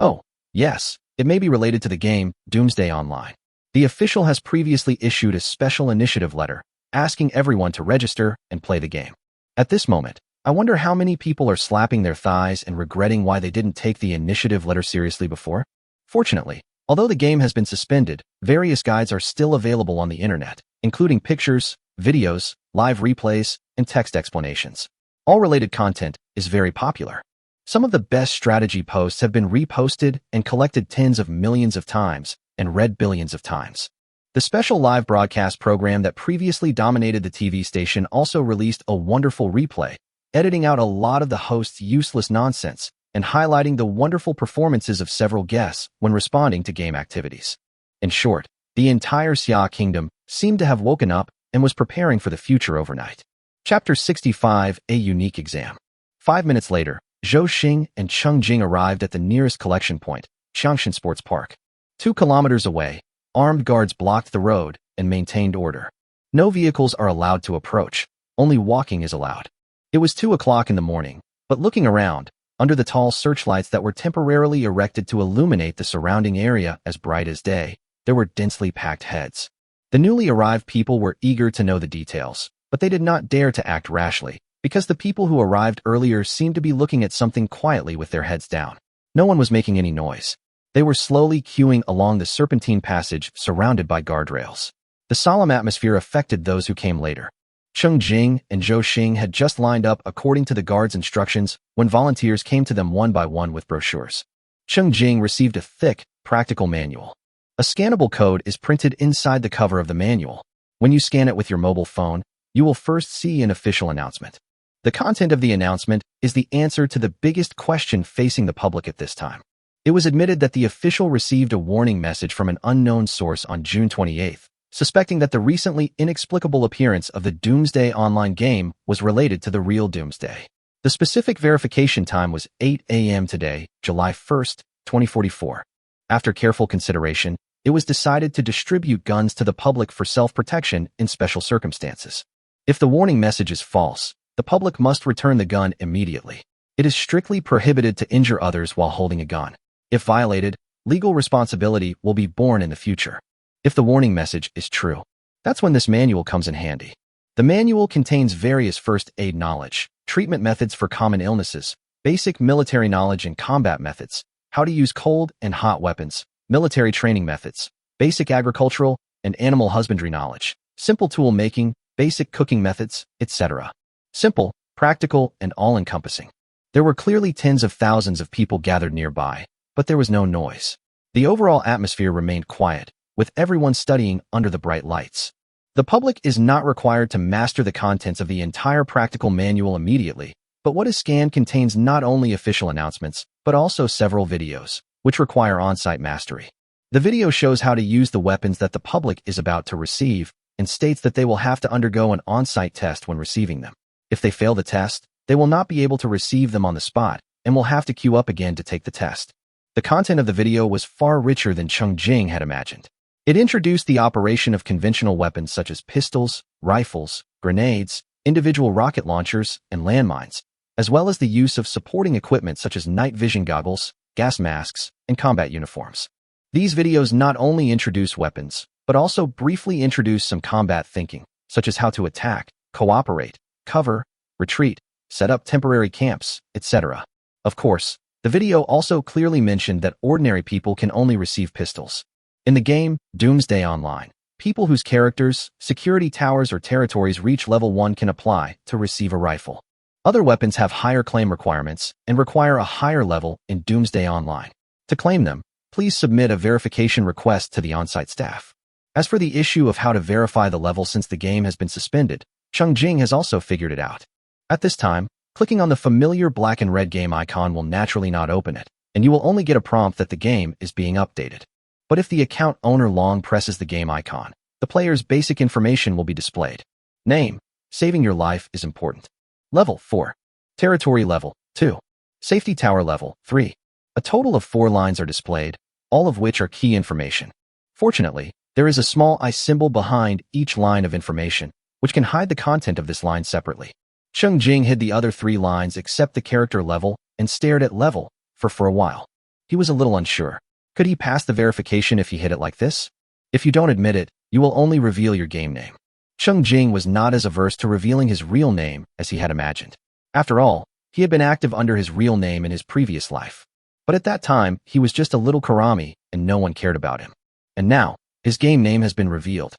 [SPEAKER 1] Oh, yes, it may be related to the game Doomsday Online. The official has previously issued a special initiative letter asking everyone to register and play the game. At this moment, I wonder how many people are slapping their thighs and regretting why they didn't take the initiative letter seriously before. Fortunately, although the game has been suspended, various guides are still available on the internet, including pictures, videos, live replays, and text explanations. All related content is very popular. Some of the best strategy posts have been reposted and collected tens of millions of times and read billions of times. The special live broadcast program that previously dominated the TV station also released a wonderful replay, editing out a lot of the host's useless nonsense and highlighting the wonderful performances of several guests when responding to game activities. In short, the entire Xia kingdom seemed to have woken up and was preparing for the future overnight. Chapter 65, A Unique Exam. 5 minutes later, Zhou Xing and Cheng Jing arrived at the nearest collection point, Changshan Sports Park. 2 kilometers away, armed guards blocked the road and maintained order. No vehicles are allowed to approach, only walking is allowed. It was 2 o'clock in the morning, but looking around, under the tall searchlights that were temporarily erected to illuminate the surrounding area as bright as day, there were densely packed heads. The newly arrived people were eager to know the details, but they did not dare to act rashly, because the people who arrived earlier seemed to be looking at something quietly with their heads down. No one was making any noise. They were slowly queuing along the serpentine passage surrounded by guardrails. The solemn atmosphere affected those who came later. Cheng Jing and Zhou Xing had just lined up according to the guards' instructions when volunteers came to them one by one with brochures. Cheng Jing received a thick, practical manual. A scannable code is printed inside the cover of the manual. When you scan it with your mobile phone, you will first see an official announcement. The content of the announcement is the answer to the biggest question facing the public at this time. It was admitted that the official received a warning message from an unknown source on June 28th, suspecting that the recently inexplicable appearance of the Doomsday Online game was related to the real Doomsday. The specific verification time was 8 a.m. today, July 1st, 2044. After careful consideration, it was decided to distribute guns to the public for self-protection in special circumstances. If the warning message is false, the public must return the gun immediately. It is strictly prohibited to injure others while holding a gun. If violated, legal responsibility will be borne in the future. If the warning message is true, that's when this manual comes in handy. The manual contains various first aid knowledge, treatment methods for common illnesses, basic military knowledge and combat methods, how to use cold and hot weapons, military training methods, basic agricultural and animal husbandry knowledge, simple tool making, basic cooking methods, etc. Simple, practical, and all-encompassing. There were clearly tens of thousands of people gathered nearby, but there was no noise. The overall atmosphere remained quiet, with everyone studying under the bright lights. The public is not required to master the contents of the entire practical manual immediately, but what is scanned contains not only official announcements, but also several videos, which require on-site mastery. The video shows how to use the weapons that the public is about to receive and states that they will have to undergo an on-site test when receiving them. If they fail the test, they will not be able to receive them on the spot and will have to queue up again to take the test. The content of the video was far richer than Cheng Jing had imagined. It introduced the operation of conventional weapons such as pistols, rifles, grenades, individual rocket launchers, and landmines, as well as the use of supporting equipment such as night vision goggles, gas masks, and combat uniforms. These videos not only introduce weapons, but also briefly introduce some combat thinking, such as how to attack, cooperate, cover, retreat, set up temporary camps, etc. Of course, the video also clearly mentioned that ordinary people can only receive pistols. In the game, Doomsday Online, people whose characters, security towers, or territories reach level 1 can apply to receive a rifle. Other weapons have higher claim requirements and require a higher level in Doomsday Online. To claim them, please submit a verification request to the on-site staff. As for the issue of how to verify the level since the game has been suspended, Cheng Jing has also figured it out. At this time, clicking on the familiar black and red game icon will naturally not open it, and you will only get a prompt that the game is being updated. But if the account owner long presses the game icon, the player's basic information will be displayed. Name: saving your life is important. Level 4. Territory level 2. Safety tower level 3. A total of 4 lines are displayed, all of which are key information. Fortunately, there is a small I symbol behind each line of information, which can hide the content of this line separately. Cheng Jing hid the other 3 lines except the character level and stared at level for a while. He was a little unsure. Could he pass the verification if he hid it like this? If you don't admit it, you will only reveal your game name. Cheng Jing was not as averse to revealing his real name as he had imagined. After all, he had been active under his real name in his previous life. But at that time, he was just a little Karami, and no one cared about him. And now, his game name has been revealed.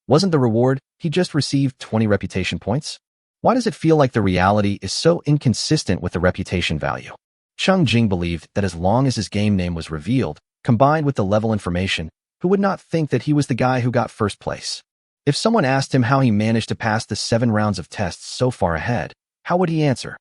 [SPEAKER 1] Wasn't the reward he just received 20 reputation points? Why does it feel like the reality is so inconsistent with the reputation value? Cheng Jing believed that as long as his game name was revealed, combined with the level information, who would not think that he was the guy who got first place? If someone asked him how he managed to pass the 7 rounds of tests so far ahead, how would he answer?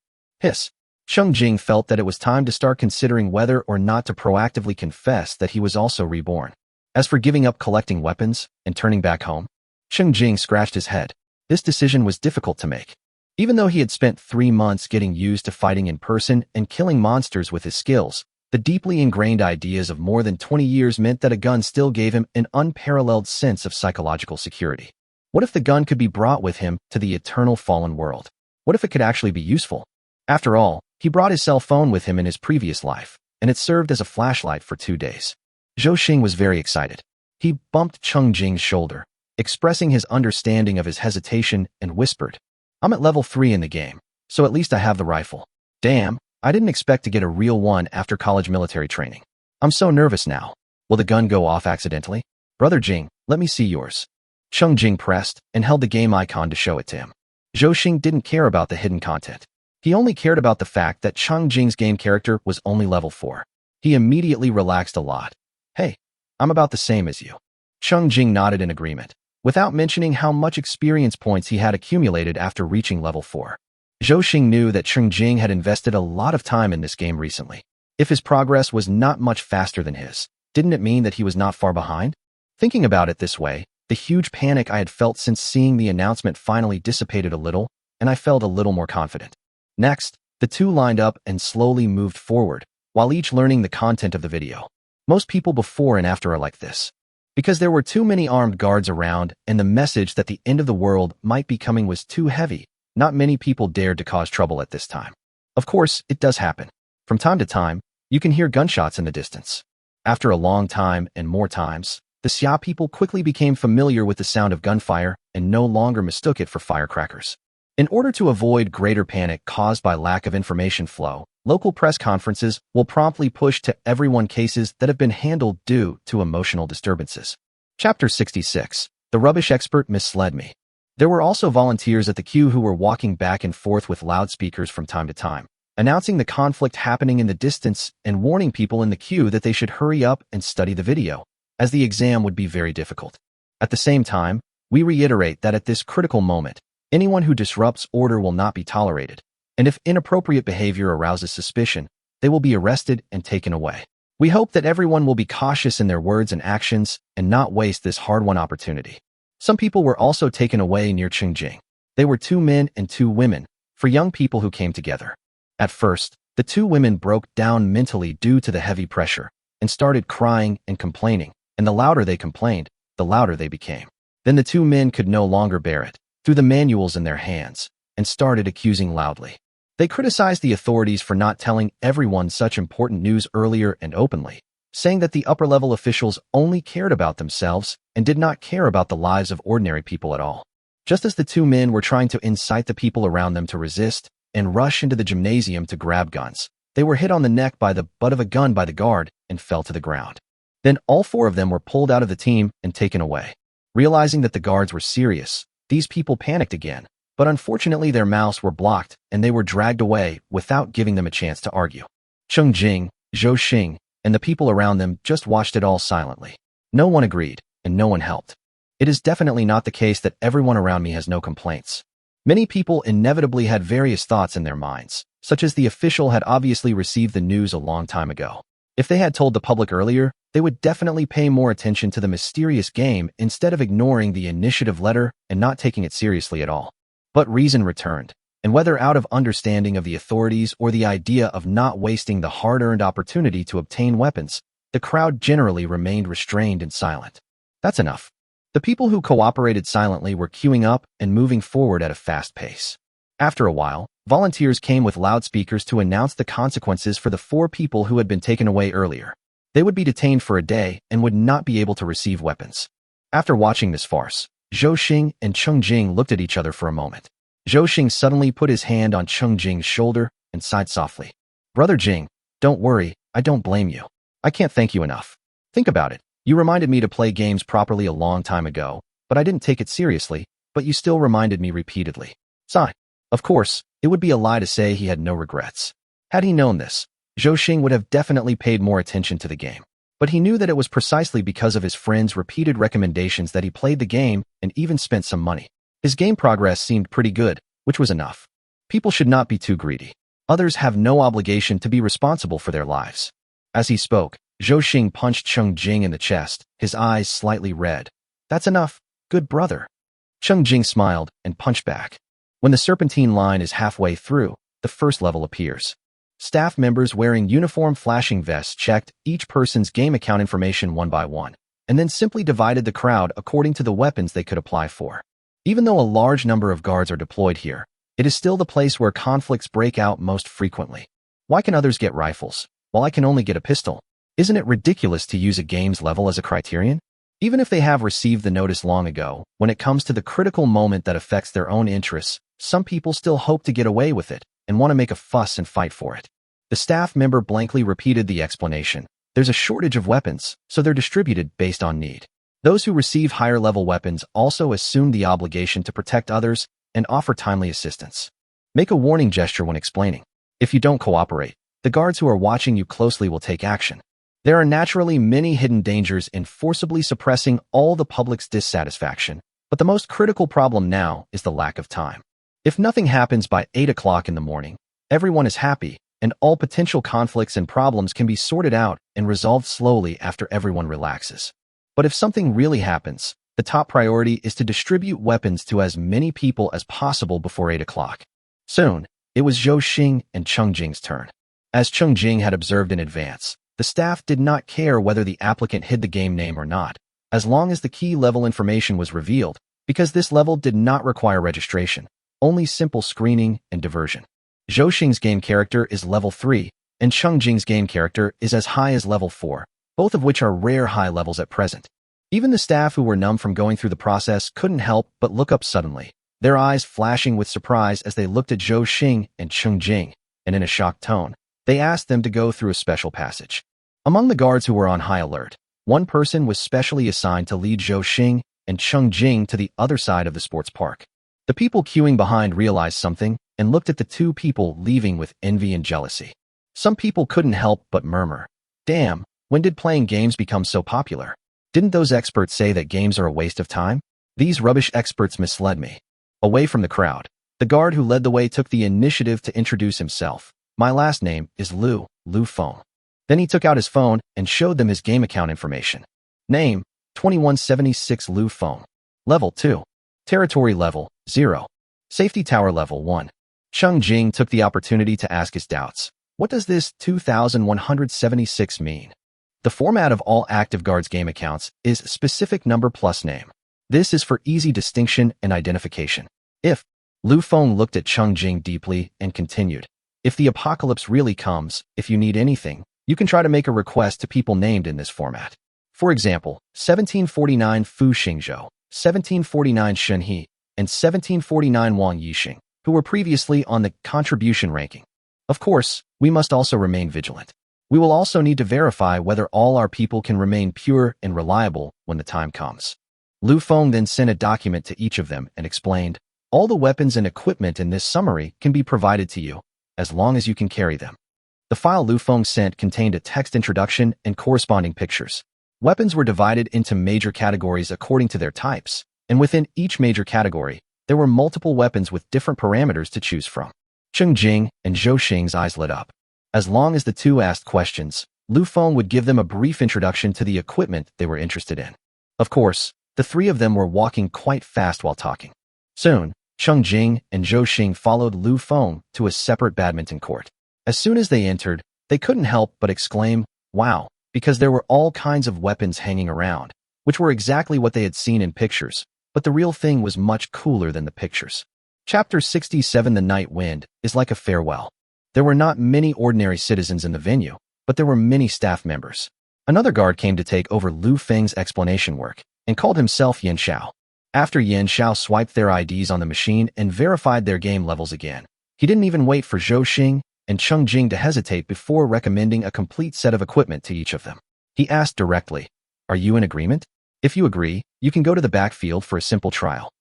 [SPEAKER 1] Cheng Jing felt that it was time to start considering whether or not to proactively confess that he was also reborn. As for giving up collecting weapons and turning back home, Cheng Jing scratched his head. This decision was difficult to make. Even though he had spent 3 months getting used to fighting in person and killing monsters with his skills, the deeply ingrained ideas of more than 20 years meant that a gun still gave him an unparalleled sense of psychological security. What if the gun could be brought with him to the eternal fallen world? What if it could actually be useful? After all, he brought his cell phone with him in his previous life, and it served as a flashlight for 2 days. Zhou Xing was very excited. He bumped Cheng Jing's shoulder, expressing his understanding of his hesitation, and whispered, "I'm at level 3 in the game, so at least I have the rifle. Damn, I didn't expect to get a real one after college military training. I'm so nervous now. Will the gun go off accidentally? Brother Jing, let me see yours." Cheng Jing pressed and held the game icon to show it to him. Zhou Xing didn't care about the hidden content. He only cared about the fact that Cheng Jing's game character was only level 4. He immediately relaxed a lot. "Hey, I'm about the same as you." Cheng Jing nodded in agreement, without mentioning how much experience points he had accumulated after reaching level 4. Zhou Xing knew that Cheng Jing had invested a lot of time in this game recently. If his progress was not much faster than his, didn't it mean that he was not far behind? Thinking about it this way, the huge panic I had felt since seeing the announcement finally dissipated a little, and I felt a little more confident. Next, the two lined up and slowly moved forward, while each learning the content of the video. Most people before and after are like this. Because there were too many armed guards around and the message that the end of the world might be coming was too heavy, not many people dared to cause trouble at this time. Of course, it does happen. From time to time, you can hear gunshots in the distance. After a long time and more times, the Xia people quickly became familiar with the sound of gunfire and no longer mistook it for firecrackers. In order to avoid greater panic caused by lack of information flow, local press conferences will promptly push to everyone cases that have been handled due to emotional disturbances. Chapter 66. The rubbish expert misled me. There were also volunteers at the queue who were walking back and forth with loudspeakers from time to time, announcing the conflict happening in the distance and warning people in the queue that they should hurry up and study the video, as the exam would be very difficult. At the same time, we reiterate that at this critical moment, anyone who disrupts order will not be tolerated, and if inappropriate behavior arouses suspicion, they will be arrested and taken away. We hope that everyone will be cautious in their words and actions and not waste this hard-won opportunity. Some people were also taken away near Cheng Jing. They were 2 men and 2 women, for young people who came together. At first, the 2 women broke down mentally due to the heavy pressure and started crying and complaining, and the louder they complained, the louder they became. Then the 2 men could no longer bear it, threw the manuals in their hands, and started accusing loudly. They criticized the authorities for not telling everyone such important news earlier and openly, saying that the upper-level officials only cared about themselves and did not care about the lives of ordinary people at all. Just as the 2 men were trying to incite the people around them to resist and rush into the gymnasium to grab guns, they were hit on the neck by the butt of a gun by the guard and fell to the ground. Then all 4 of them were pulled out of the team and taken away. Realizing that the guards were serious, these people panicked again, but unfortunately their mouths were blocked and they were dragged away without giving them a chance to argue. Cheng Jing, Zhou Xing, and the people around them just watched it all silently. No one agreed, and no one helped. It is definitely not the case that everyone around me has no complaints. Many people inevitably had various thoughts in their minds, such as the official had obviously received the news a long time ago. If they had told the public earlier, they would definitely pay more attention to the mysterious game instead of ignoring the initiative letter and not taking it seriously at all. But reason returned, and whether out of understanding of the authorities or the idea of not wasting the hard-earned opportunity to obtain weapons, the crowd generally remained restrained and silent. That's enough. The people who cooperated silently were queuing up and moving forward at a fast pace. After a while, volunteers came with loudspeakers to announce the consequences for the 4 people who had been taken away earlier. They would be detained for a day and would not be able to receive weapons. After watching this farce, Zhou Xing and Cheng Jing looked at each other for a moment. Zhou Xing suddenly put his hand on Cheng Jing's shoulder and sighed softly. "Brother Jing, don't worry, I don't blame you. I can't thank you enough. Think about it. You reminded me to play games properly a long time ago, but I didn't take it seriously, but you still reminded me repeatedly." Sigh. Of course, it would be a lie to say he had no regrets. Had he known this, Zhou Xing would have definitely paid more attention to the game. But he knew that it was precisely because of his friend's repeated recommendations that he played the game and even spent some money. His game progress seemed pretty good, which was enough. People should not be too greedy. Others have no obligation to be responsible for their lives. As he spoke, Zhou Xing punched Cheng Jing in the chest, his eyes slightly red. "That's enough, good brother." Cheng Jing smiled and punched back. When the serpentine line is halfway through, the first level appears. Staff members wearing uniform flashing vests checked each person's game account information one by one, and then simply divided the crowd according to the weapons they could apply for. Even though a large number of guards are deployed here, it is still the place where conflicts break out most frequently. Why can others get rifles, while I can only get a pistol? Isn't it ridiculous to use a game's level as a criterion? Even if they have received the notice long ago, when it comes to the critical moment that affects their own interests, some people still hope to get away with it and want to make a fuss and fight for it. The staff member blankly repeated the explanation. There's a shortage of weapons, so they're distributed based on need. Those who receive higher-level weapons also assume the obligation to protect others and offer timely assistance. Make a warning gesture when explaining. If you don't cooperate, the guards who are watching you closely will take action. There are naturally many hidden dangers in forcibly suppressing all the public's dissatisfaction, but the most critical problem now is the lack of time. If nothing happens by 8 o'clock in the morning, everyone is happy, and all potential conflicts and problems can be sorted out and resolved slowly after everyone relaxes. But if something really happens, the top priority is to distribute weapons to as many people as possible before 8 o'clock. Soon, it was Zhou Xing and Cheng Jing's turn. As Cheng Jing had observed in advance, the staff did not care whether the applicant hid the game name or not, as long as the key level information was revealed, because this level did not require registration, only simple screening and diversion. Zhou Xing's game character is level 3, and Cheng Jing's game character is as high as level 4, both of which are rare high levels at present. Even the staff who were numb from going through the process couldn't help but look up suddenly, their eyes flashing with surprise as they looked at Zhou Xing and Cheng Jing, and in a shocked tone, they asked them to go through a special passage. Among the guards who were on high alert, one person was specially assigned to lead Zhou Xing and Cheng Jing to the other side of the sports park. The people queuing behind realized something and looked at the two people leaving with envy and jealousy. Some people couldn't help but murmur, "Damn, when did playing games become so popular? Didn't those experts say that games are a waste of time? These rubbish experts misled me." Away from the crowd, the guard who led the way took the initiative to introduce himself. "My last name is Lu Feng." Then he took out his phone and showed them his game account information. Name, 2176 Lu Feng. Level 2. Territory level, 0. Safety tower level 1. Cheng Jing took the opportunity to ask his doubts. What does this 2176 mean? The format of all active guards game accounts is specific number plus name. This is for easy distinction and identification. If Lu Feng looked at Cheng Jing deeply and continued, "If the apocalypse really comes, if you need anything, you can try to make a request to people named in this format. For example, 1749 Fu Xingzhou, 1749 Shen He, and 1749 Wang Yixing, who were previously on the contribution ranking. Of course, we must also remain vigilant. We will also need to verify whether all our people can remain pure and reliable when the time comes." Lu Feng then sent a document to each of them and explained, "All the weapons and equipment in this summary can be provided to you, as long as you can carry them." The file Lu Feng sent contained a text introduction and corresponding pictures. Weapons were divided into major categories according to their types, and within each major category, there were multiple weapons with different parameters to choose from. Cheng Jing and Zhou Xing's eyes lit up. As long as the two asked questions, Lu Feng would give them a brief introduction to the equipment they were interested in. Of course, the three of them were walking quite fast while talking. Soon, Cheng Jing and Zhou Xing followed Lu Feng to a separate badminton court. As soon as they entered, they couldn't help but exclaim, "Wow," because there were all kinds of weapons hanging around, which were exactly what they had seen in pictures, but the real thing was much cooler than the pictures. Chapter 67 The Night Wind is like a farewell. There were not many ordinary citizens in the venue, but there were many staff members. Another guard came to take over Lu Feng's explanation work and called himself Yan Xiao. After Yan Xiao swiped their IDs on the machine and verified their game levels again, he didn't even wait for Zhou Xing and Cheng Jing to hesitate before recommending a complete set of equipment to each of them. He asked directly, "Are you in agreement? If you agree, you can go to the backfield for a simple trial."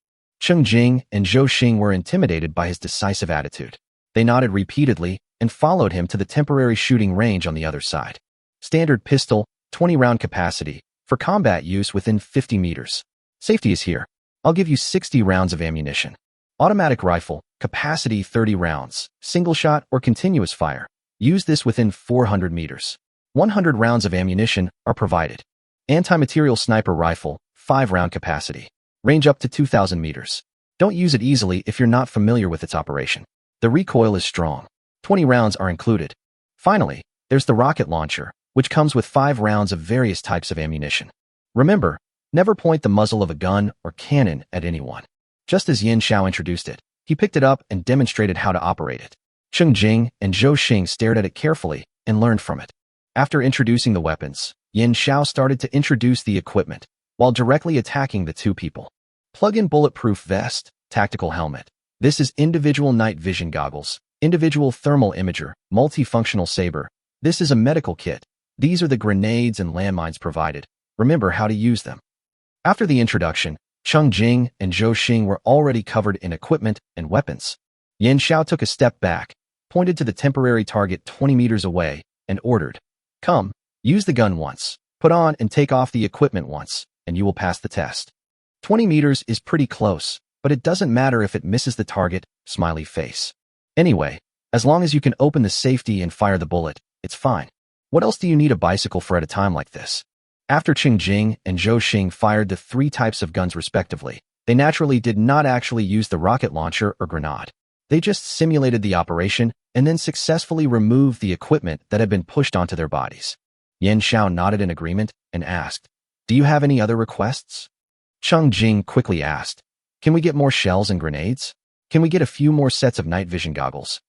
[SPEAKER 1] Cheng Jing and Zhou Xing were intimidated by his decisive attitude. They nodded repeatedly and followed him to the temporary shooting range on the other side. Standard pistol, 20-round capacity, for combat use within 50 meters. Safety is here. I'll give you 60 rounds of ammunition. Automatic rifle, capacity 30 rounds, single shot or continuous fire. Use this within 400 meters. 100 rounds of ammunition are provided. Anti-material sniper rifle, 5-round capacity. Range up to 2,000 meters. Don't use it easily if you're not familiar with its operation. The recoil is strong. 20 rounds are included. Finally, there's the rocket launcher, which comes with 5 rounds of various types of ammunition. Remember, never point the muzzle of a gun or cannon at anyone. Just as Yan Xiao introduced it, he picked it up and demonstrated how to operate it. Cheng Jing and Zhou Xing stared at it carefully and learned from it. After introducing the weapons, Yan Xiao started to introduce the equipment, while directly attacking the two people. Plug-in bulletproof vest, tactical helmet. This is individual night vision goggles, individual thermal imager, multifunctional saber. This is a medical kit. These are the grenades and landmines provided. Remember how to use them. After the introduction, Cheng Jing and Zhou Xing were already covered in equipment and weapons. Yan Xiao took a step back, pointed to the temporary target 20 meters away, and ordered, "Come, use the gun once, put on and take off the equipment once, and you will pass the test." 20 meters is pretty close, but it doesn't matter if it misses the target, smiley face. Anyway, as long as you can open the safety and fire the bullet, it's fine. What else do you need a bicycle for at a time like this? After Cheng Jing and Zhou Xing fired the 3 types of guns respectively, they naturally did not actually use the rocket launcher or grenade. They just simulated the operation and then successfully removed the equipment that had been pushed onto their bodies. Yan Xiao nodded in agreement and asked, "Do you have any other requests?" Cheng Jing quickly asked, "Can we get more shells and grenades? Can we get a few more sets of night vision goggles?"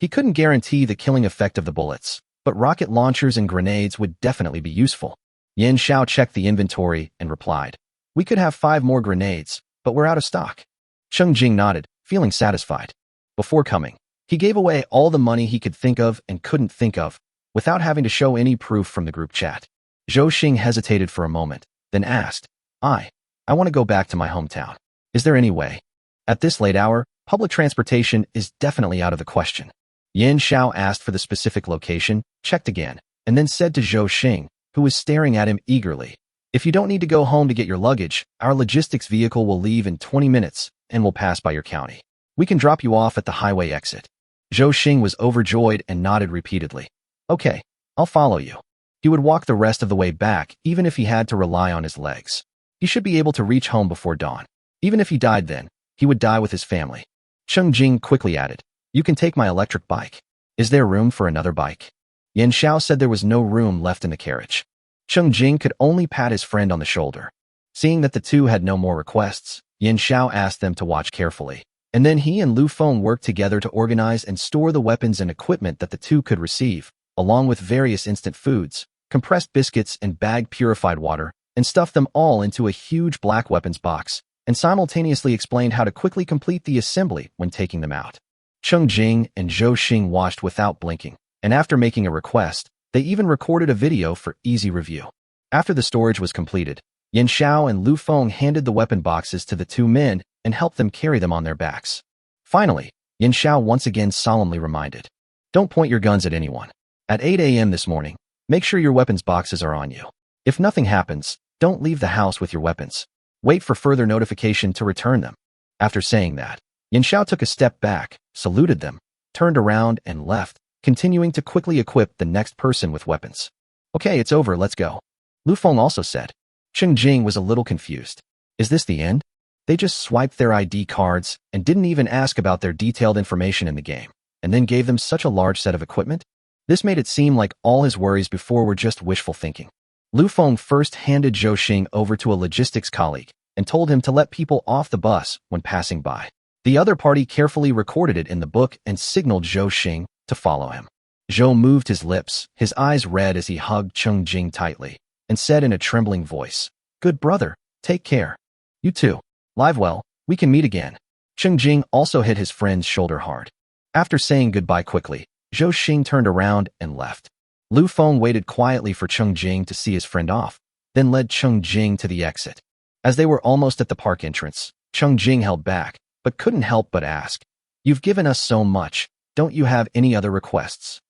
[SPEAKER 1] He couldn't guarantee the killing effect of the bullets, but rocket launchers and grenades would definitely be useful. Yan Xiao checked the inventory and replied, "We could have 5 more grenades, but we're out of stock." Cheng Jing nodded, feeling satisfied. Before coming, he gave away all the money he could think of and couldn't think of, without having to show any proof from the group chat. Zhou Xing hesitated for a moment, then asked, I want to go back to my hometown. Is there any way?" At this late hour, Public transportation is definitely out of the question. Yan Xiao asked for the specific location, checked again, and then said to Zhou Xing, who was staring at him eagerly, "If you don't need to go home to get your luggage, our logistics vehicle will leave in 20 minutes and will pass by your county. We can drop you off at the highway exit." Zhou Xing was overjoyed and nodded repeatedly. "Okay, I'll follow you." He would walk the rest of the way back, even if he had to rely on his legs. He should be able to reach home before dawn. Even if he died then, he would die with his family. Cheng Jing quickly added, "You can take my electric bike. Is there room for another bike?" Yan Xiao said there was no room left in the carriage. Cheng Jing could only pat his friend on the shoulder. Seeing that the two had no more requests, Yan Xiao asked them to watch carefully, and then he and Lu Feng worked together to organize and store the weapons and equipment that the two could receive, along with various instant foods, compressed biscuits and bagged purified water, and stuffed them all into a huge black weapons box, and simultaneously explained how to quickly complete the assembly when taking them out. Cheng Jing and Zhou Xing watched without blinking, and after making a request, they even recorded a video for easy review. After the storage was completed, Yan Xiao and Lu Feng handed the weapon boxes to the two men and helped them carry them on their backs. Finally, Yan Xiao once again solemnly reminded, "Don't point your guns at anyone. At 8 a.m. this morning, make sure your weapons boxes are on you. If nothing happens, don't leave the house with your weapons. Wait for further notification to return them." After saying that, Yan Xiao took a step back, saluted them, turned around and left, continuing to quickly equip the next person with weapons. "Okay, it's over, let's go." Lu Feng also said. Cheng Jing was a little confused. Is this the end? They just swiped their ID cards and didn't even ask about their detailed information in the game, and then gave them such a large set of equipment? This made it seem like all his worries before were just wishful thinking. Lu Feng first handed Zhou Xing over to a logistics colleague and told him to let people off the bus when passing by. The other party carefully recorded it in the book and signaled Zhou Xing to follow him. Zhou moved his lips, his eyes red as he hugged Cheng Jing tightly, and said in a trembling voice, "Good brother, take care. You too. Live well, we can meet again." Cheng Jing also hit his friend's shoulder hard. After saying goodbye quickly, Zhou Xing turned around and left. Lu Feng waited quietly for Cheng Jing to see his friend off, then led Cheng Jing to the exit. As they were almost at the park entrance, Cheng Jing held back, but couldn't help but ask, "You've given us so much, don't you have any other requests?"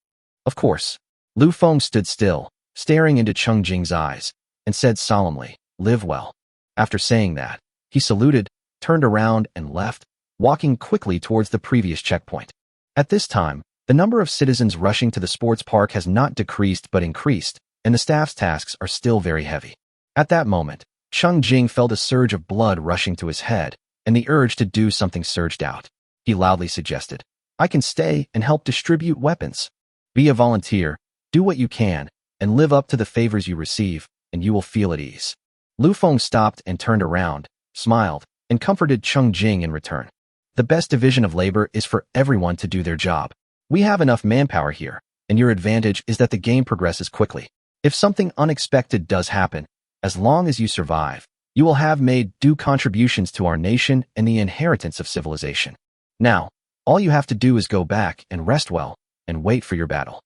[SPEAKER 1] "Of course." Lu Feng stood still, staring into Cheng Jing's eyes, and said solemnly, "Live well." After saying that, he saluted, turned around and left, walking quickly towards the previous checkpoint. At this time, the number of citizens rushing to the sports park has not decreased but increased, and the staff's tasks are still very heavy. At that moment, Cheng Jing felt a surge of blood rushing to his head, and the urge to do something surged out. He loudly suggested, "I can stay and help distribute weapons. Be a volunteer, do what you can, and live up to the favors you receive, and you will feel at ease." Lu Feng stopped and turned around, smiled, and comforted Cheng Jing in return. "The best division of labor is for everyone to do their job. We have enough manpower here, and your advantage is that the game progresses quickly. If something unexpected does happen, as long as you survive, you will have made due contributions to our nation and the inheritance of civilization. Now, all you have to do is go back and rest well, and wait for your battle."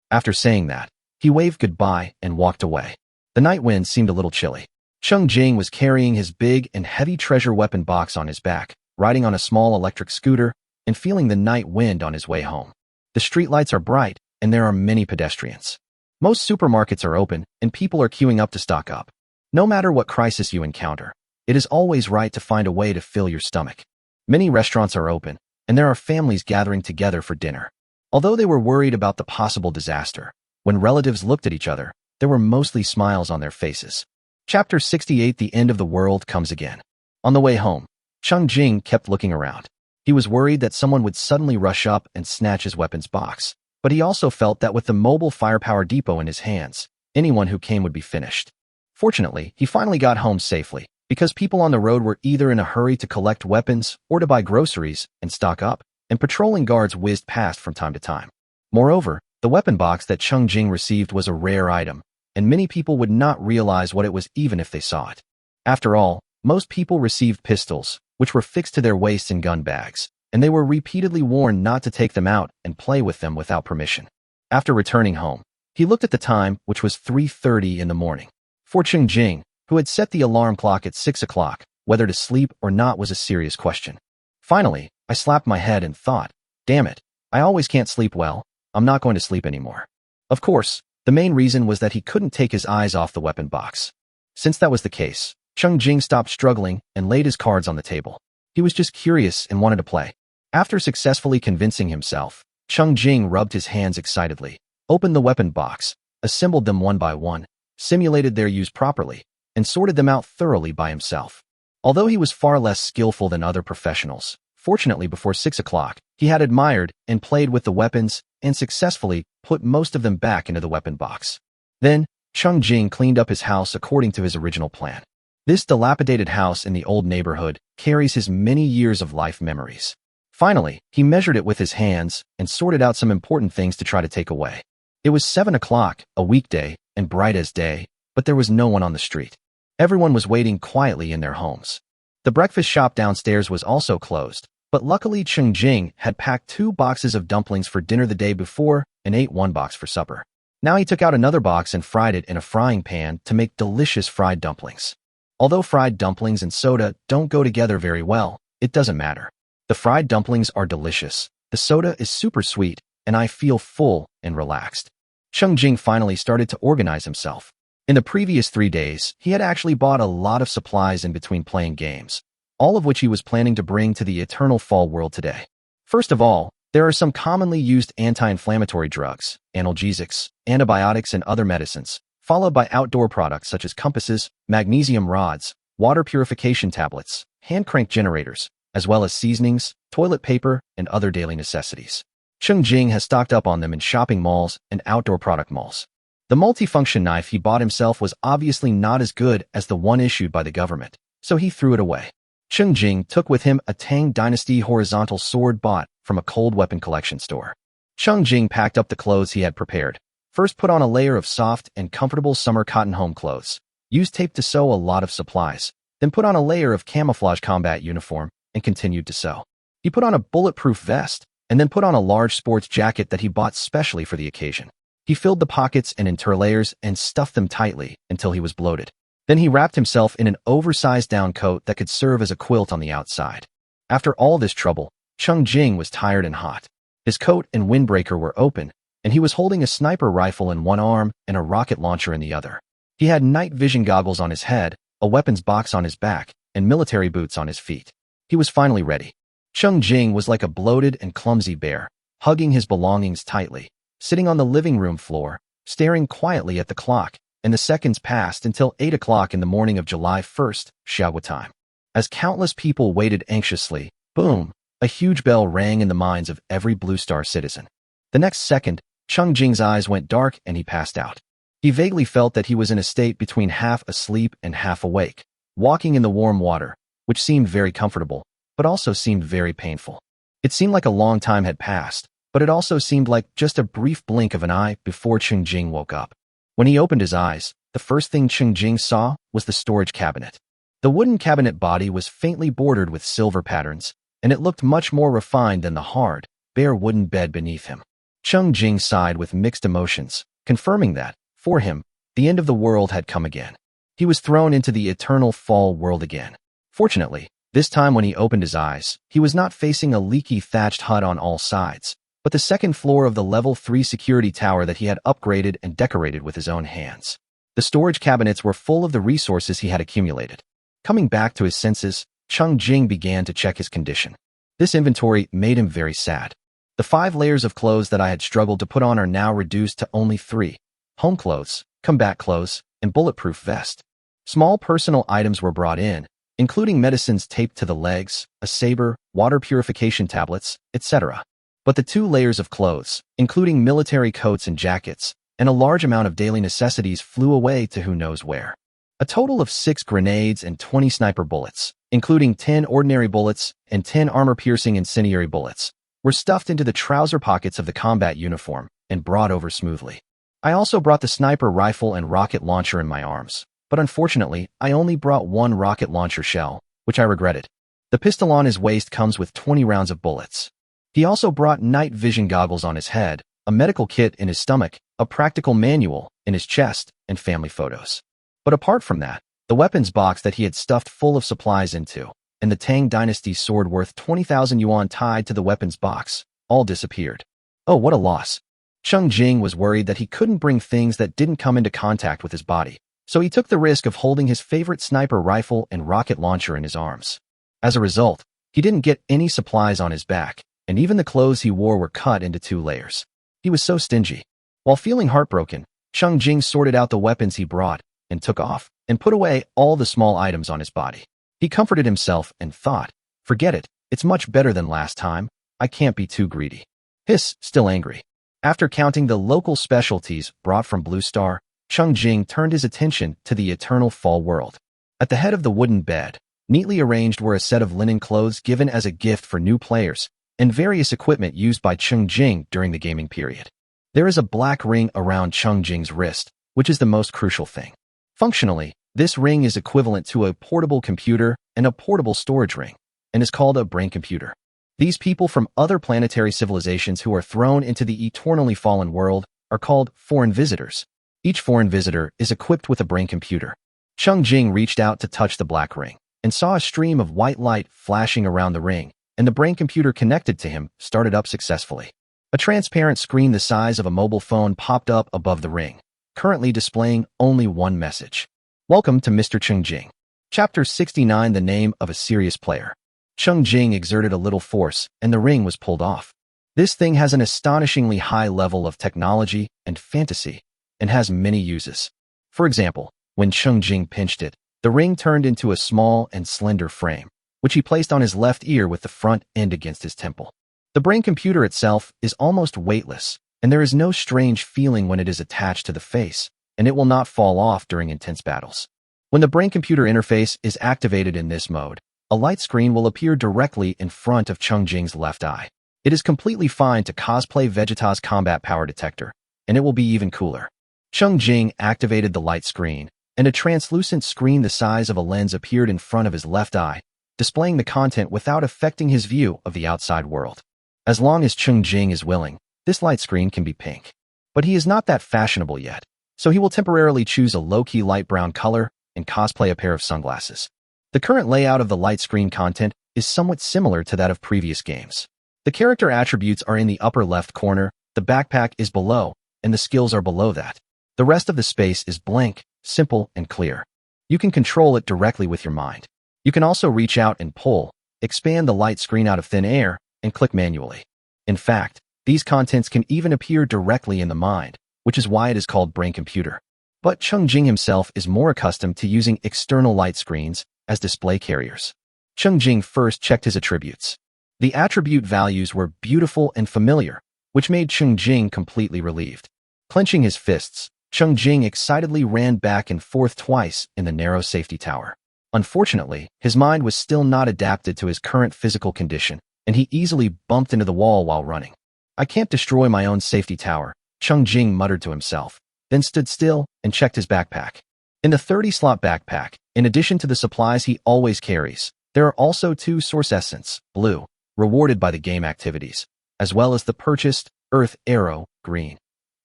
[SPEAKER 1] After saying that, he waved goodbye and walked away. The night wind seemed a little chilly. Cheng Jing was carrying his big and heavy treasure weapon box on his back, riding on a small electric scooter, and feeling the night wind on his way home. The streetlights are bright, and there are many pedestrians. Most supermarkets are open, and people are queuing up to stock up. No matter what crisis you encounter, it is always right to find a way to fill your stomach. Many restaurants are open, and there are families gathering together for dinner. Although they were worried about the possible disaster, when relatives looked at each other, there were mostly smiles on their faces. Chapter 68: The End of the World Comes Again. On the way home, Cheng Jing kept looking around. He was worried that someone would suddenly rush up and snatch his weapons box, but he also felt that with the mobile firepower depot in his hands, anyone who came would be finished. Fortunately, he finally got home safely, because people on the road were either in a hurry to collect weapons or to buy groceries and stock up, and patrolling guards whizzed past from time to time. Moreover, the weapon box that Cheng Jing received was a rare item, and many people would not realize what it was even if they saw it. After all, most people received pistols, which were fixed to their waists in gun bags, and they were repeatedly warned not to take them out and play with them without permission. After returning home, he looked at the time, which was 3:30 in the morning. For Cheng Jing, who had set the alarm clock at 6 o'clock, whether to sleep or not was a serious question. Finally, I slapped my head and thought, damn it, I always can't sleep well, I'm not going to sleep anymore. Of course, the main reason was that he couldn't take his eyes off the weapon box. Since that was the case, Cheng Jing stopped struggling and laid his cards on the table. He was just curious and wanted to play. After successfully convincing himself, Cheng Jing rubbed his hands excitedly, opened the weapon box, assembled them one by one, simulated their use properly, and sorted them out thoroughly by himself. Although he was far less skillful than other professionals, fortunately before 6 o'clock, he had admired and played with the weapons and successfully put most of them back into the weapon box. Then, Cheng Jing cleaned up his house according to his original plan. This dilapidated house in the old neighborhood carries his many years of life memories. Finally, he measured it with his hands and sorted out some important things to try to take away. It was 7 o'clock, a weekday, and bright as day, but there was no one on the street. Everyone was waiting quietly in their homes. The breakfast shop downstairs was also closed, but luckily Cheng Jing had packed 2 boxes of dumplings for dinner the day before and ate 1 box for supper. Now he took out another box and fried it in a frying pan to make delicious fried dumplings. Although fried dumplings and soda don't go together very well, it doesn't matter. The fried dumplings are delicious, the soda is super sweet, and I feel full and relaxed. Cheng Jing finally started to organize himself. In the previous 3 days, he had actually bought a lot of supplies in between playing games, all of which he was planning to bring to the Eternal Fall world today. First of all, there are some commonly used anti-inflammatory drugs, analgesics, antibiotics, and other medicines, followed by outdoor products such as compasses, magnesium rods, water purification tablets, hand crank generators, as well as seasonings, toilet paper, and other daily necessities. Cheng Jing has stocked up on them in shopping malls and outdoor product malls. The multifunction knife he bought himself was obviously not as good as the one issued by the government, so he threw it away. Cheng Jing took with him a Tang Dynasty horizontal sword bought from a cold weapon collection store. Cheng Jing packed up the clothes he had prepared. First put on a layer of soft and comfortable summer cotton home clothes, used tape to sew a lot of supplies, then put on a layer of camouflage combat uniform and continued to sew. He put on a bulletproof vest and then put on a large sports jacket that he bought specially for the occasion. He filled the pockets and interlayers and stuffed them tightly until he was bloated. Then he wrapped himself in an oversized down coat that could serve as a quilt on the outside. After all this trouble, Cheng Jing was tired and hot. His coat and windbreaker were open, and he was holding a sniper rifle in one arm and a rocket launcher in the other. He had night vision goggles on his head, a weapons box on his back, and military boots on his feet. He was finally ready. Cheng Jing was like a bloated and clumsy bear, hugging his belongings tightly, sitting on the living room floor, staring quietly at the clock, and the seconds passed until 8 o'clock in the morning of July 1st, Xiaoguo time. As countless people waited anxiously, boom, a huge bell rang in the minds of every Blue Star citizen. The next second, Cheng Jing's eyes went dark and he passed out. He vaguely felt that he was in a state between half asleep and half awake, walking in the warm water, which seemed very comfortable, but also seemed very painful. It seemed like a long time had passed, but it also seemed like just a brief blink of an eye before Cheng Jing woke up. When he opened his eyes, the first thing Cheng Jing saw was the storage cabinet. The wooden cabinet body was faintly bordered with silver patterns, and it looked much more refined than the hard, bare wooden bed beneath him. Cheng Jing sighed with mixed emotions, confirming that, for him, the end of the world had come again. He was thrown into the Eternal Fall world again. Fortunately, this time when he opened his eyes, he was not facing a leaky thatched hut on all sides, but the second floor of the level 3 security tower that he had upgraded and decorated with his own hands. The storage cabinets were full of the resources he had accumulated. Coming back to his senses, Cheng Jing began to check his condition. This inventory made him very sad. The 5 layers of clothes that I had struggled to put on are now reduced to only 3. Home clothes, combat clothes, and bulletproof vest. Small personal items were brought in, including medicines taped to the legs, a saber, water purification tablets, etc. But the 2 layers of clothes, including military coats and jackets, and a large amount of daily necessities flew away to who knows where. A total of 6 grenades and 20 sniper bullets, including 10 ordinary bullets and 10 armor-piercing incendiary bullets, were stuffed into the trouser pockets of the combat uniform and brought over smoothly. I also brought the sniper rifle and rocket launcher in my arms, but unfortunately, I only brought 1 rocket launcher shell, which I regretted. The pistol on his waist comes with 20 rounds of bullets. He also brought night vision goggles on his head, a medical kit in his stomach, a practical manual in his chest, and family photos. But apart from that, the weapons box that he had stuffed full of supplies into, and the Tang Dynasty's sword worth 20,000 yuan tied to the weapons box, all disappeared. Oh, what a loss. Cheng Jing was worried that he couldn't bring things that didn't come into contact with his body, so he took the risk of holding his favorite sniper rifle and rocket launcher in his arms. As a result, he didn't get any supplies on his back, and even the clothes he wore were cut into 2 layers. He was so stingy. While feeling heartbroken, Cheng Jing sorted out the weapons he brought and took off and put away all the small items on his body. He comforted himself and thought, forget it, it's much better than last time, I can't be too greedy. Hiss, still angry. After counting the local specialties brought from Blue Star, Cheng Jing turned his attention to the eternal fall world. At the head of the wooden bed, neatly arranged were a set of linen clothes given as a gift for new players, and various equipment used by Cheng Jing during the gaming period. There is a black ring around Cheng Jing's wrist, which is the most crucial thing. Functionally, this ring is equivalent to a portable computer and a portable storage ring, and is called a brain computer. These people from other planetary civilizations who are thrown into the eternally fallen world are called foreign visitors. Each foreign visitor is equipped with a brain computer. Cheng Jing reached out to touch the black ring, and saw a stream of white light flashing around the ring, and the brain computer connected to him started up successfully. A transparent screen the size of a mobile phone popped up above the ring, currently displaying only one message. Welcome to Mr. Cheng Jing. Chapter 69, The Name of a Serious Player. Cheng Jing exerted a little force, and the ring was pulled off. This thing has an astonishingly high level of technology and fantasy, and has many uses. For example, when Cheng Jing pinched it, the ring turned into a small and slender frame, which he placed on his left ear with the front end against his temple. The brain computer itself is almost weightless, and there is no strange feeling when it is attached to the face, and it will not fall off during intense battles. When the brain computer interface is activated in this mode, a light screen will appear directly in front of Cheng Jing's left eye. It is completely fine to cosplay Vegeta's combat power detector, and it will be even cooler. Cheng Jing activated the light screen, and a translucent screen the size of a lens appeared in front of his left eye, displaying the content without affecting his view of the outside world. As long as Cheng Jing is willing, this light screen can be pink. But he is not that fashionable yet, so he will temporarily choose a low-key light brown color and cosplay a pair of sunglasses. The current layout of the light screen content is somewhat similar to that of previous games. The character attributes are in the upper left corner, the backpack is below, and the skills are below that. The rest of the space is blank, simple, and clear. You can control it directly with your mind. You can also reach out and pull, expand the light screen out of thin air, and click manually. In fact, these contents can even appear directly in the mind, which is why it is called brain computer. But Cheng Jing himself is more accustomed to using external light screens as display carriers. Cheng Jing first checked his attributes. The attribute values were beautiful and familiar, which made Cheng Jing completely relieved. Clenching his fists, Cheng Jing excitedly ran back and forth twice in the narrow safety tower. Unfortunately, his mind was still not adapted to his current physical condition, and he easily bumped into the wall while running. I can't destroy my own safety tower, Cheng Jing muttered to himself, then stood still and checked his backpack. In the 30-slot backpack, in addition to the supplies he always carries, there are also 2 source essence, blue, rewarded by the game activities, as well as the purchased earth arrow, green,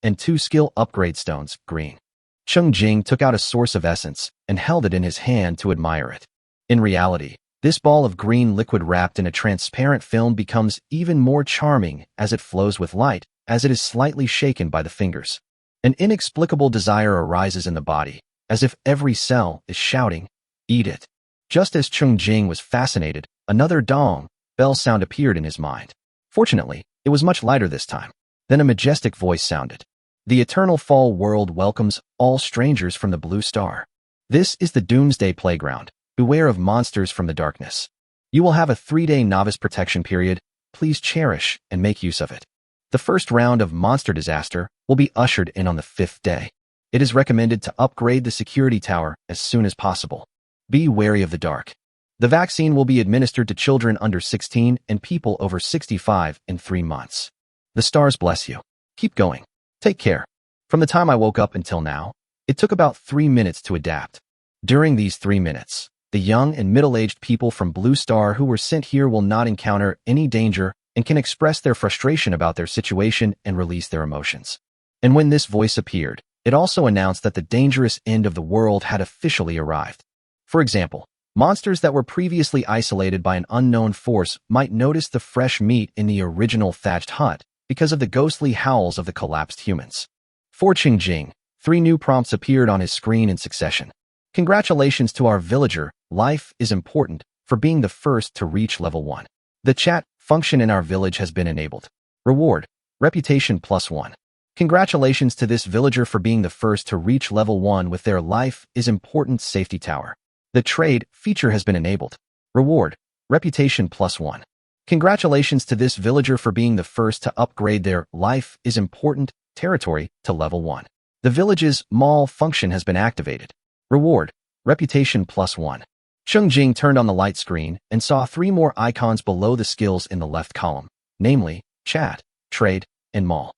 [SPEAKER 1] and 2 skill upgrade stones, green. Cheng Jing took out a source of essence and held it in his hand to admire it. In reality, this ball of green liquid wrapped in a transparent film becomes even more charming as it flows with light, as it is slightly shaken by the fingers. An inexplicable desire arises in the body, as if every cell is shouting, "Eat it." Just as Cheng Jing was fascinated, another dong bell sound appeared in his mind. Fortunately, it was much lighter this time. Then a majestic voice sounded. The Eternal Fall world welcomes all strangers from the Blue Star. This is the Doomsday Playground. Beware of monsters from the darkness. You will have a 3-day novice protection period. Please cherish and make use of it. The first round of monster disaster will be ushered in on the 5th day. It is recommended to upgrade the security tower as soon as possible. Be wary of the dark. The vaccine will be administered to children under 16 and people over 65 in 3 months. The stars bless you. Keep going. Take care. From the time I woke up until now, it took about 3 minutes to adapt. During these 3 minutes, the young and middle-aged people from Blue Star who were sent here will not encounter any danger and can express their frustration about their situation and release their emotions. And when this voice appeared, it also announced that the dangerous end of the world had officially arrived. For example, Monsters that were previously isolated by an unknown force might notice the fresh meat in the original thatched hut because of the ghostly howls of the collapsed humans. For Cheng Jing, 3 new prompts appeared on his screen in succession. Congratulations to our villager, life is important, for being the first to reach level 1. The chat function in our village has been enabled. Reward, reputation +1. Congratulations to this villager for being the first to reach level 1 with their life is important safety tower. The trade feature has been enabled. Reward, reputation +1. Congratulations to this villager for being the first to upgrade their life is important territory to level 1. The village's mall function has been activated. Reward, reputation +1. Cheng Jing turned on the light screen and saw 3 more icons below the skills in the left column, namely chat, trade, and mall.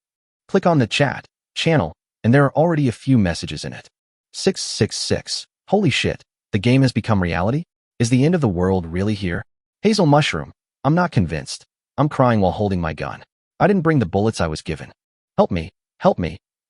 [SPEAKER 1] Click on the chat channel, and there are already a few messages in it. 666. Holy shit, the game has become reality? Is the end of the world really here? Hazel Mushroom, I'm not convinced. I'm crying while holding my gun. I didn't bring the bullets I was given. Help me,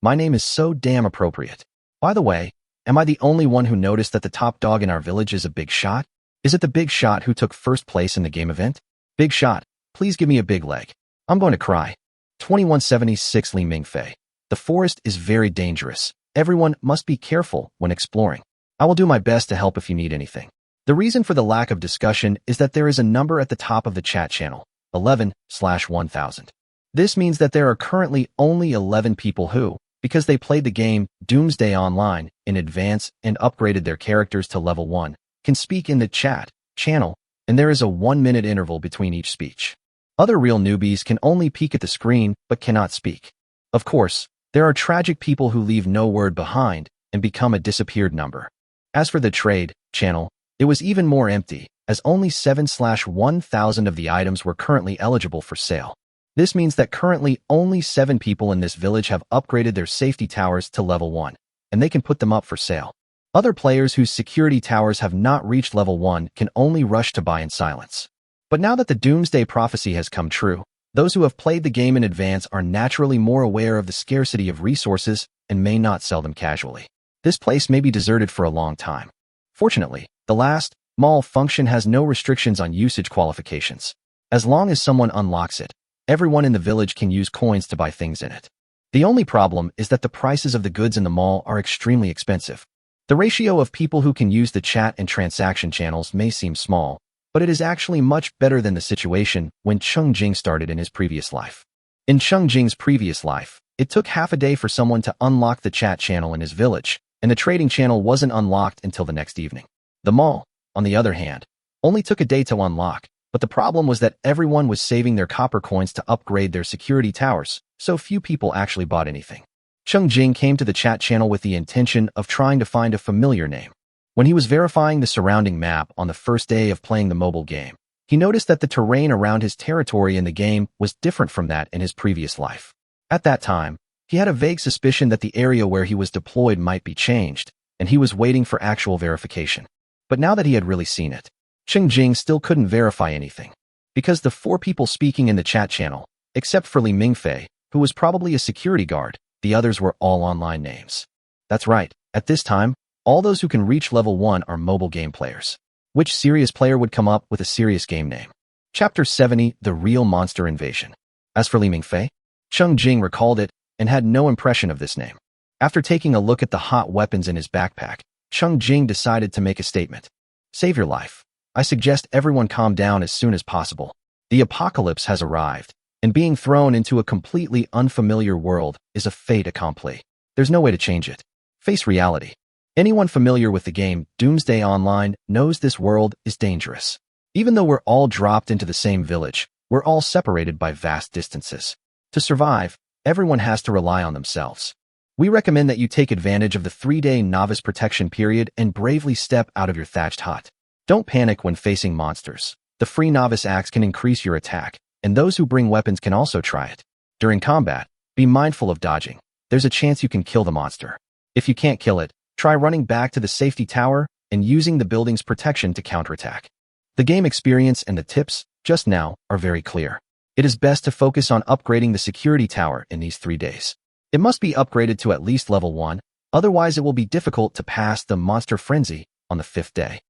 [SPEAKER 1] my name is so damn appropriate. By the way, am I the only one who noticed that the top dog in our village is a big shot? Is it the big shot who took first place in the game event? Big shot, please give me a big leg. I'm going to cry. 2176 Li Mingfei. The forest is very dangerous. Everyone must be careful when exploring. I will do my best to help if you need anything. The reason for the lack of discussion is that there is a number at the top of the chat channel, 11/1000. This means that there are currently only 11 people who, because they played the game Doomsday Online in advance and upgraded their characters to level 1, can speak in the chat channel, and there is a 1-minute interval between each speech. Other real newbies can only peek at the screen but cannot speak. Of course, there are tragic people who leave no word behind and become a disappeared number. As for the trade channel, it was even more empty, as only 7/1000 of the items were currently eligible for sale. This means that currently only 7 people in this village have upgraded their safety towers to level 1, and they can put them up for sale. Other players whose security towers have not reached level 1 can only rush to buy in silence. But now that the Doomsday prophecy has come true, those who have played the game in advance are naturally more aware of the scarcity of resources and may not sell them casually. This place may be deserted for a long time. Fortunately, the last mall function has no restrictions on usage qualifications. As long as someone unlocks it, everyone in the village can use coins to buy things in it. The only problem is that the prices of the goods in the mall are extremely expensive. The ratio of people who can use the chat and transaction channels may seem small, but it is actually much better than the situation when Cheng Jing started in his previous life. In Cheng Jing's previous life, it took half a day for someone to unlock the chat channel in his village, and the trading channel wasn't unlocked until the next evening. The mall, on the other hand, only took a day to unlock, but the problem was that everyone was saving their copper coins to upgrade their security towers, so few people actually bought anything. Cheng Jing came to the chat channel with the intention of trying to find a familiar name. When he was verifying the surrounding map on the first day of playing the mobile game, he noticed that the terrain around his territory in the game was different from that in his previous life. At that time, he had a vague suspicion that the area where he was deployed might be changed, and he was waiting for actual verification. But now that he had really seen it, Cheng Jing still couldn't verify anything. Because the 4 people speaking in the chat channel, except for Li Mingfei, who was probably a security guard, the others were all online names. That's right, at this time, all those who can reach level 1 are mobile game players. Which serious player would come up with a serious game name? Chapter 70, The Real Monster Invasion. As for Li Mingfei, Cheng Jing recalled it and had no impression of this name. After taking a look at the hot weapons in his backpack, Cheng Jing decided to make a statement. Save your life. I suggest everyone calm down as soon as possible. The apocalypse has arrived, and being thrown into a completely unfamiliar world is a fait accompli. There's no way to change it. Face reality. Anyone familiar with the game Doomsday Online knows this world is dangerous. Even though we're all dropped into the same village, we're all separated by vast distances. To survive, everyone has to rely on themselves. We recommend that you take advantage of the 3-day novice protection period and bravely step out of your thatched hut. Don't panic when facing monsters. The free novice axe can increase your attack, and those who bring weapons can also try it. During combat, be mindful of dodging. There's a chance you can kill the monster. If you can't kill it, try running back to the safety tower and using the building's protection to counterattack. The game experience and the tips, just now, are very clear. It is best to focus on upgrading the security tower in these 3 days. It must be upgraded to at least level 1, otherwise it will be difficult to pass the monster frenzy on the 5th day.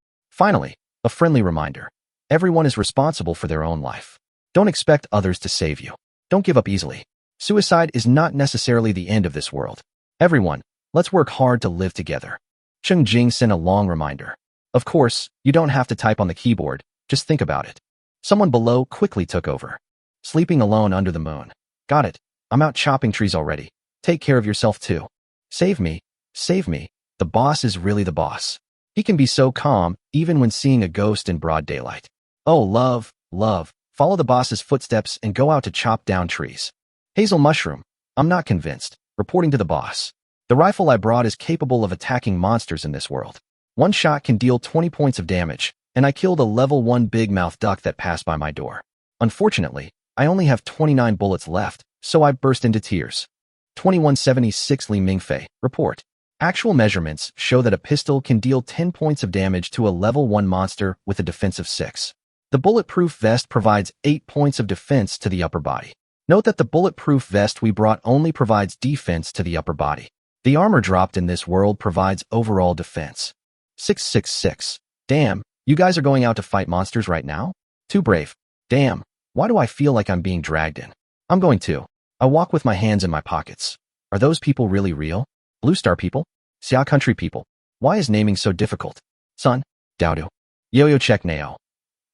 [SPEAKER 1] Finally, a friendly reminder. Everyone is responsible for their own life. Don't expect others to save you. Don't give up easily. Suicide is not necessarily the end of this world. Everyone, let's work hard to live together. Cheng Jing sent a long reminder. Of course, you don't have to type on the keyboard, just think about it. Someone below quickly took over. Sleeping alone under the moon. Got it. I'm out chopping trees already. Take care of yourself too. Save me. Save me. The boss is really the boss. He can be so calm, even when seeing a ghost in broad daylight. Oh, love, love. Follow the boss's footsteps and go out to chop down trees. Hazel mushroom. I'm not convinced. Reporting to the boss. The rifle I brought is capable of attacking monsters in this world. One shot can deal 20 points of damage, and I killed a level 1 big mouth duck that passed by my door. Unfortunately, I only have 29 bullets left, so I burst into tears. 2176 Li Mingfei, report. Actual measurements show that a pistol can deal 10 points of damage to a level 1 monster with a defense of 6. The bulletproof vest provides 8 points of defense to the upper body. Note that the bulletproof vest we brought only provides defense to the upper body. The armor dropped in this world provides overall defense. 666. Damn, you guys are going out to fight monsters right now? Too brave. Damn, why do I feel like I'm being dragged in? I'm going to. I walk with my hands in my pockets. Are those people really real? Blue Star people? Xia Country people? Why is naming so difficult? Son? Dowdo. Yo-yo check now.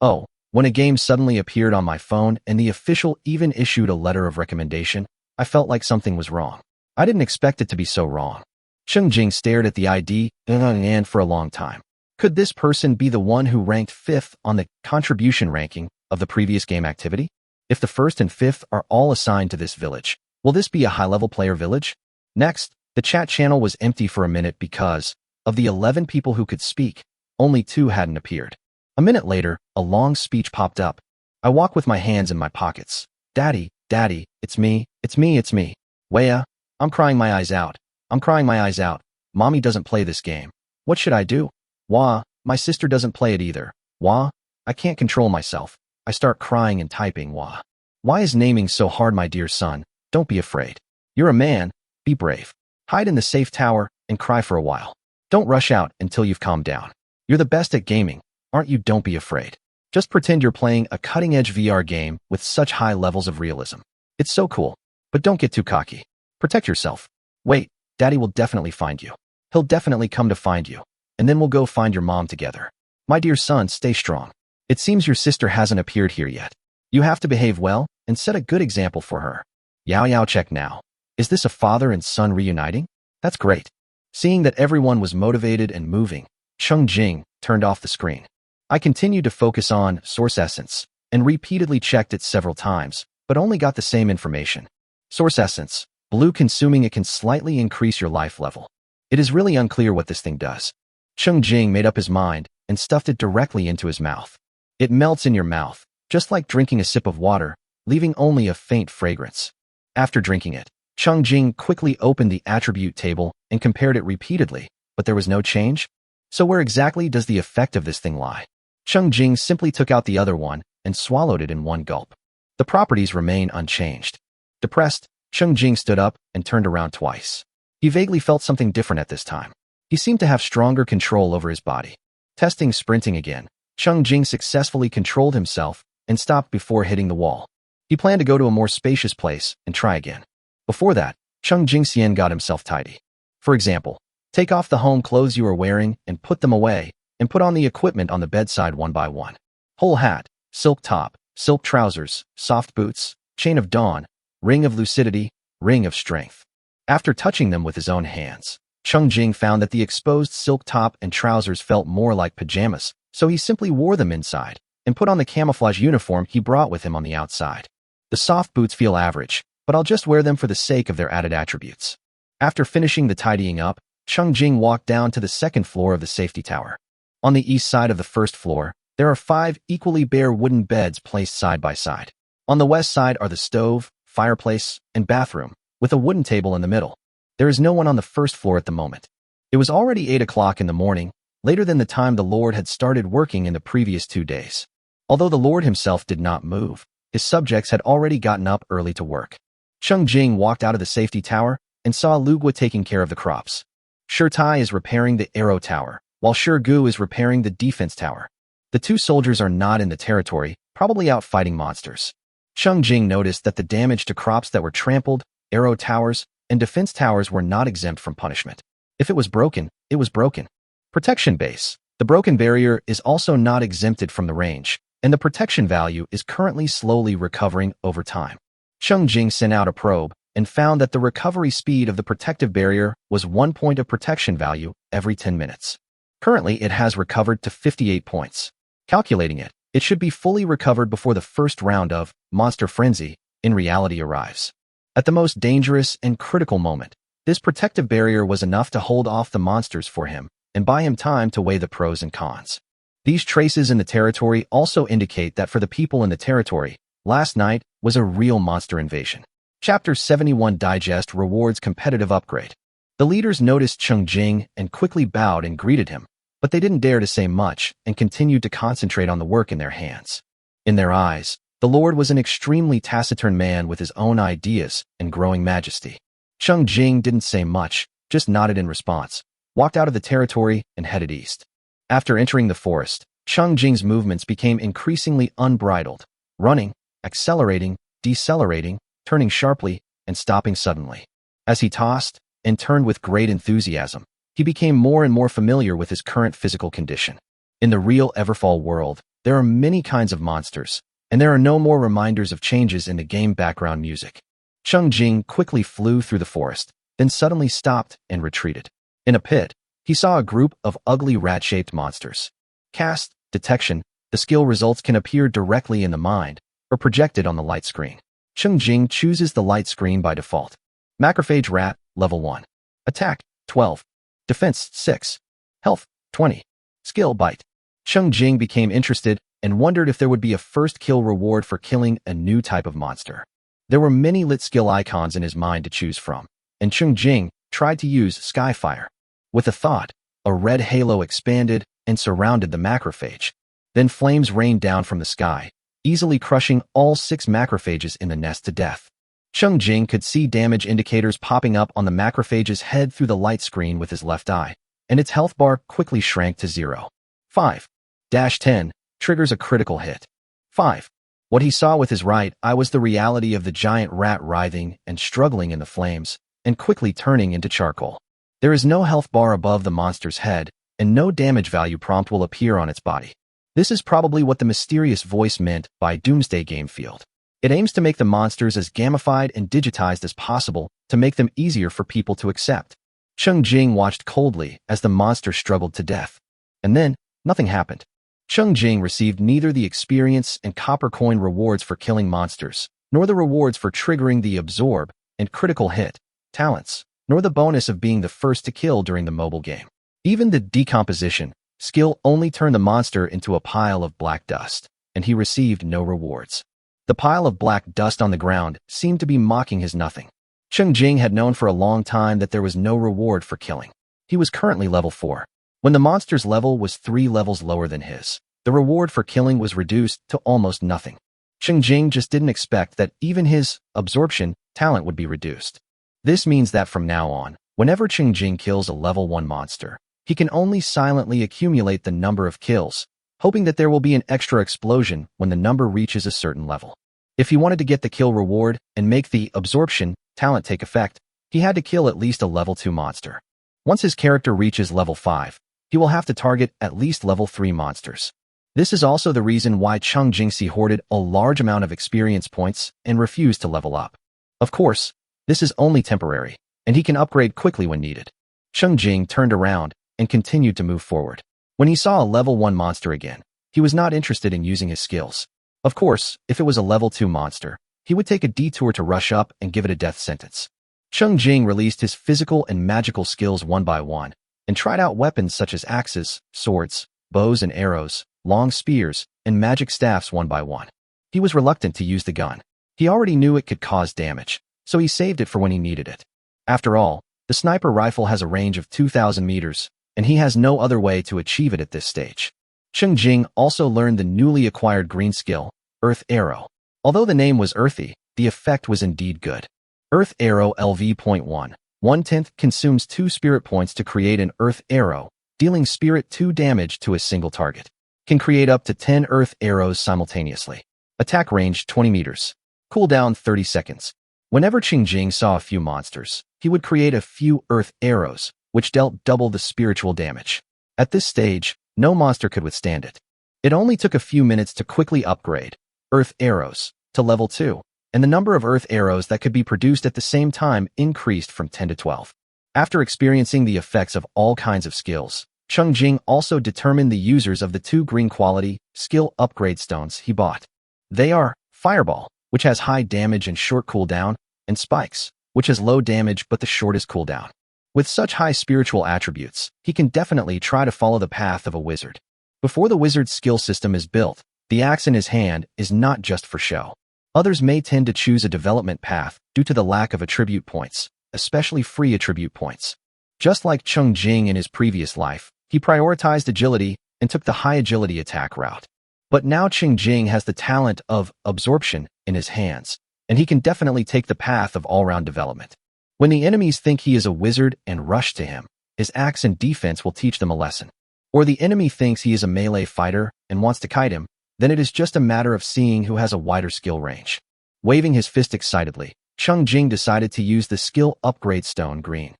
[SPEAKER 1] Oh, when a game suddenly appeared on my phone and the official even issued a letter of recommendation, I felt like something was wrong. I didn't expect it to be so wrong. Cheng Jing stared at the ID and for a long time. Could this person be the one who ranked 5th on the contribution ranking of the previous game activity? If the 1st and 5th are all assigned to this village, will this be a high-level player village? Next, the chat channel was empty for a minute because, of the 11 people who could speak, only 2 hadn't appeared. A minute later, a long speech popped up. I walk with my hands in my pockets. Daddy, Daddy, it's me, it's me, it's me. Weya, I'm crying my eyes out. I'm crying my eyes out. Mommy doesn't play this game. What should I do? Wah, my sister doesn't play it either. Wah, I can't control myself. I start crying and typing wah. Why is naming so hard, my dear son? Don't be afraid. You're a man. Be brave. Hide in the safe tower and cry for a while. Don't rush out until you've calmed down. You're the best at gaming, aren't you? Don't be afraid. Just pretend you're playing a cutting-edge VR game with such high levels of realism. It's so cool. But don't get too cocky. Protect yourself. Wait, Daddy will definitely find you. He'll definitely come to find you. And then we'll go find your mom together. My dear son, stay strong. It seems your sister hasn't appeared here yet. You have to behave well and set a good example for her. Yao Yao check now. Is this a father and son reuniting? That's great. Seeing that everyone was motivated and moving, Cheng Jing turned off the screen. I continued to focus on source essence and repeatedly checked it several times, but only got the same information. Source essence. Blue, consuming it can slightly increase your life level. It is really unclear what this thing does. Cheng Jing made up his mind and stuffed it directly into his mouth. It melts in your mouth, just like drinking a sip of water, leaving only a faint fragrance. After drinking it, Cheng Jing quickly opened the attribute table and compared it repeatedly, but there was no change. So where exactly does the effect of this thing lie? Cheng Jing simply took out the other one and swallowed it in one gulp. The properties remain unchanged. Depressed, Cheng Jing stood up and turned around twice. He vaguely felt something different at this time. He seemed to have stronger control over his body. Testing sprinting again, Cheng Jing successfully controlled himself and stopped before hitting the wall. He planned to go to a more spacious place and try again. Before that, Cheng Jing Xian got himself tidy. For example, take off the home clothes you are wearing and put them away, and put on the equipment on the bedside one by one. Whole hat, silk top, silk trousers, soft boots, chain of dawn, ring of lucidity, ring of strength. After touching them with his own hands, Cheng Jing found that the exposed silk top and trousers felt more like pajamas, so he simply wore them inside and put on the camouflage uniform he brought with him on the outside. The soft boots feel average, but I'll just wear them for the sake of their added attributes. After finishing the tidying up, Cheng Jing walked down to the second floor of the safety tower. On the east side of the first floor, there are 5 equally bare wooden beds placed side by side. On the west side are the stove, fireplace, and bathroom, with a wooden table in the middle. There is no one on the first floor at the moment. It was already 8 o'clock in the morning, later than the time the Lord had started working in the previous 2 days. Although the Lord himself did not move, his subjects had already gotten up early to work. Cheng Jing walked out of the safety tower and saw Lugua taking care of the crops. Shirtai is repairing the arrow tower, while Gu is repairing the defense tower. The two soldiers are not in the territory, probably out fighting monsters. Cheng Jing noticed that the damage to crops that were trampled, arrow towers, and defense towers were not exempt from punishment. If it was broken, it was broken. Protection base. The broken barrier is also not exempted from the range, and the protection value is currently slowly recovering over time. Cheng Jing sent out a probe and found that the recovery speed of the protective barrier was 1 point of protection value every 10 minutes. Currently, it has recovered to 58 points. Calculating it, it should be fully recovered before the first round of Monster Frenzy in reality arrives. At the most dangerous and critical moment, this protective barrier was enough to hold off the monsters for him and buy him time to weigh the pros and cons. These traces in the territory also indicate that for the people in the territory, last night was a real monster invasion. Chapter 71 Digest Rewards Competitive Upgrade. The leaders noticed Cheng Jing and quickly bowed and greeted him, but they didn't dare to say much and continued to concentrate on the work in their hands. In their eyes, the Lord was an extremely taciturn man with his own ideas and growing majesty. Cheng Jing didn't say much, just nodded in response, walked out of the territory, and headed east. After entering the forest, Cheng Jing's movements became increasingly unbridled, running, accelerating, decelerating, turning sharply, and stopping suddenly. As he tossed and turned with great enthusiasm, he became more and more familiar with his current physical condition. In the real Everfall world, there are many kinds of monsters, and there are no more reminders of changes in the game background music. Cheng Jing quickly flew through the forest, then suddenly stopped and retreated. In a pit, he saw a group of ugly rat-shaped monsters. Cast, detection, the skill results can appear directly in the mind or projected on the light screen. Cheng Jing chooses the light screen by default. Macrophage Rat, Level 1. Attack, 12. Defense, 6. Health, 20. Skill, Bite. Cheng Jing became interested and wondered if there would be a first kill reward for killing a new type of monster. There were many lit skill icons in his mind to choose from, and Cheng Jing tried to use Skyfire. With a thought, a red halo expanded and surrounded the macrophage. Then flames rained down from the sky, easily crushing all 6 macrophages in the nest to death. Cheng Jing could see damage indicators popping up on the macrophage's head through the light screen with his left eye, and its health bar quickly shrank to 0. 5-10 triggers a critical hit. 5. What he saw with his right eye was the reality of the giant rat writhing and struggling in the flames, and quickly turning into charcoal. There is no health bar above the monster's head, and no damage value prompt will appear on its body. This is probably what the mysterious voice meant by Doomsday Game Field. It aims to make the monsters as gamified and digitized as possible to make them easier for people to accept. Cheng Jing watched coldly as the monster struggled to death. And then, nothing happened. Cheng Jing received neither the experience and copper coin rewards for killing monsters, nor the rewards for triggering the absorb and critical hit talents, nor the bonus of being the first to kill during the mobile game. Even the decomposition skill only turned the monster into a pile of black dust, and he received no rewards. The pile of black dust on the ground seemed to be mocking his nothing. Cheng Jing had known for a long time that there was no reward for killing. He was currently level 4. When the monster's level was 3 levels lower than his, the reward for killing was reduced to almost nothing. Cheng Jing just didn't expect that even his absorption talent would be reduced. This means that from now on, whenever Cheng Jing kills a level 1 monster, he can only silently accumulate the number of kills, hoping that there will be an extra explosion when the number reaches a certain level. If he wanted to get the kill reward and make the absorption talent take effect, he had to kill at least a level 2 monster. Once his character reaches level 5, he will have to target at least level 3 monsters. This is also the reason why Cheng Jing hoarded a large amount of experience points and refused to level up. Of course, this is only temporary, and he can upgrade quickly when needed. Cheng Jing turned around and continued to move forward. When he saw a level 1 monster again, he was not interested in using his skills. Of course, if it was a level 2 monster, he would take a detour to rush up and give it a death sentence. Cheng Jing released his physical and magical skills one by one, and tried out weapons such as axes, swords, bows and arrows, long spears, and magic staffs one by one. He was reluctant to use the gun. He already knew it could cause damage, so he saved it for when he needed it. After all, the sniper rifle has a range of 2,000 meters, and he has no other way to achieve it at this stage. Cheng Jing also learned the newly acquired green skill, Earth Arrow. Although the name was earthy, the effect was indeed good. Earth Arrow LV.1. 1/10 consumes 2 spirit points to create an Earth Arrow, dealing Spirit 2 damage to a single target. Can create up to 10 earth arrows simultaneously. Attack range 20 meters. Cooldown 30 seconds. Whenever Cheng Jing saw a few monsters, he would create a few earth arrows, which dealt double the spiritual damage. At this stage, no monster could withstand it. It only took a few minutes to quickly upgrade earth arrows to level 2, and the number of earth arrows that could be produced at the same time increased from 10 to 12. After experiencing the effects of all kinds of skills, Cheng Jing also determined the users of the 2 green quality skill upgrade stones he bought. They are Fireball, which has high damage and short cooldown, and Spikes, which has low damage but the shortest cooldown. With such high spiritual attributes, he can definitely try to follow the path of a wizard. Before the wizard's skill system is built, the axe in his hand is not just for show. Others may tend to choose a development path due to the lack of attribute points, especially free attribute points. Just like Cheng Jing in his previous life, he prioritized agility and took the high agility attack route. But now Cheng Jing has the talent of absorption in his hands, and he can definitely take the path of all-round development. When the enemies think he is a wizard and rush to him, his axe and defense will teach them a lesson. Or the enemy thinks he is a melee fighter and wants to kite him, then it is just a matter of seeing who has a wider skill range. Waving his fist excitedly, Cheng Jing decided to use the skill upgrade stone green.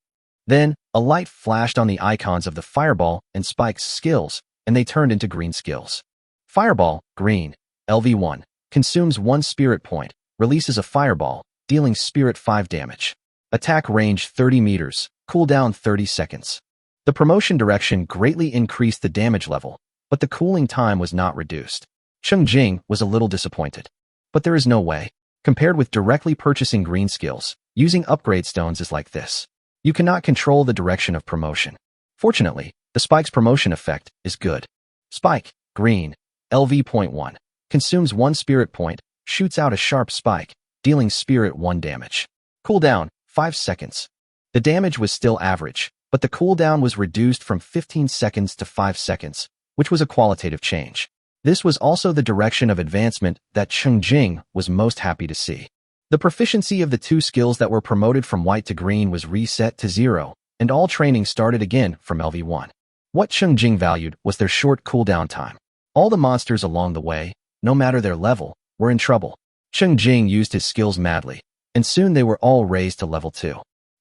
[SPEAKER 1] Then, a light flashed on the icons of the Fireball and Spike's skills, and they turned into green skills. Fireball, green, LV1, consumes 1 spirit point, releases a fireball, dealing Spirit 5 damage. Attack range 30 meters, cooldown 30 seconds. The promotion direction greatly increased the damage level, but the cooling time was not reduced. Cheng Jing was a little disappointed. But there is no way. Compared with directly purchasing green skills, using upgrade stones is like this. You cannot control the direction of promotion. Fortunately, the Spike's promotion effect is good. Spike, green, LV.1, consumes 1 spirit point, shoots out a sharp spike, dealing Spirit 1 damage. Cooldown, 5 seconds. The damage was still average, but the cooldown was reduced from 15 seconds to 5 seconds, which was a qualitative change. This was also the direction of advancement that Cheng Jing was most happy to see. The proficiency of the 2 skills that were promoted from white to green was reset to 0, and all training started again from LV1. What Cheng Jing valued was their short cooldown time. All the monsters along the way, no matter their level, were in trouble. Cheng Jing used his skills madly, and soon they were all raised to level 2.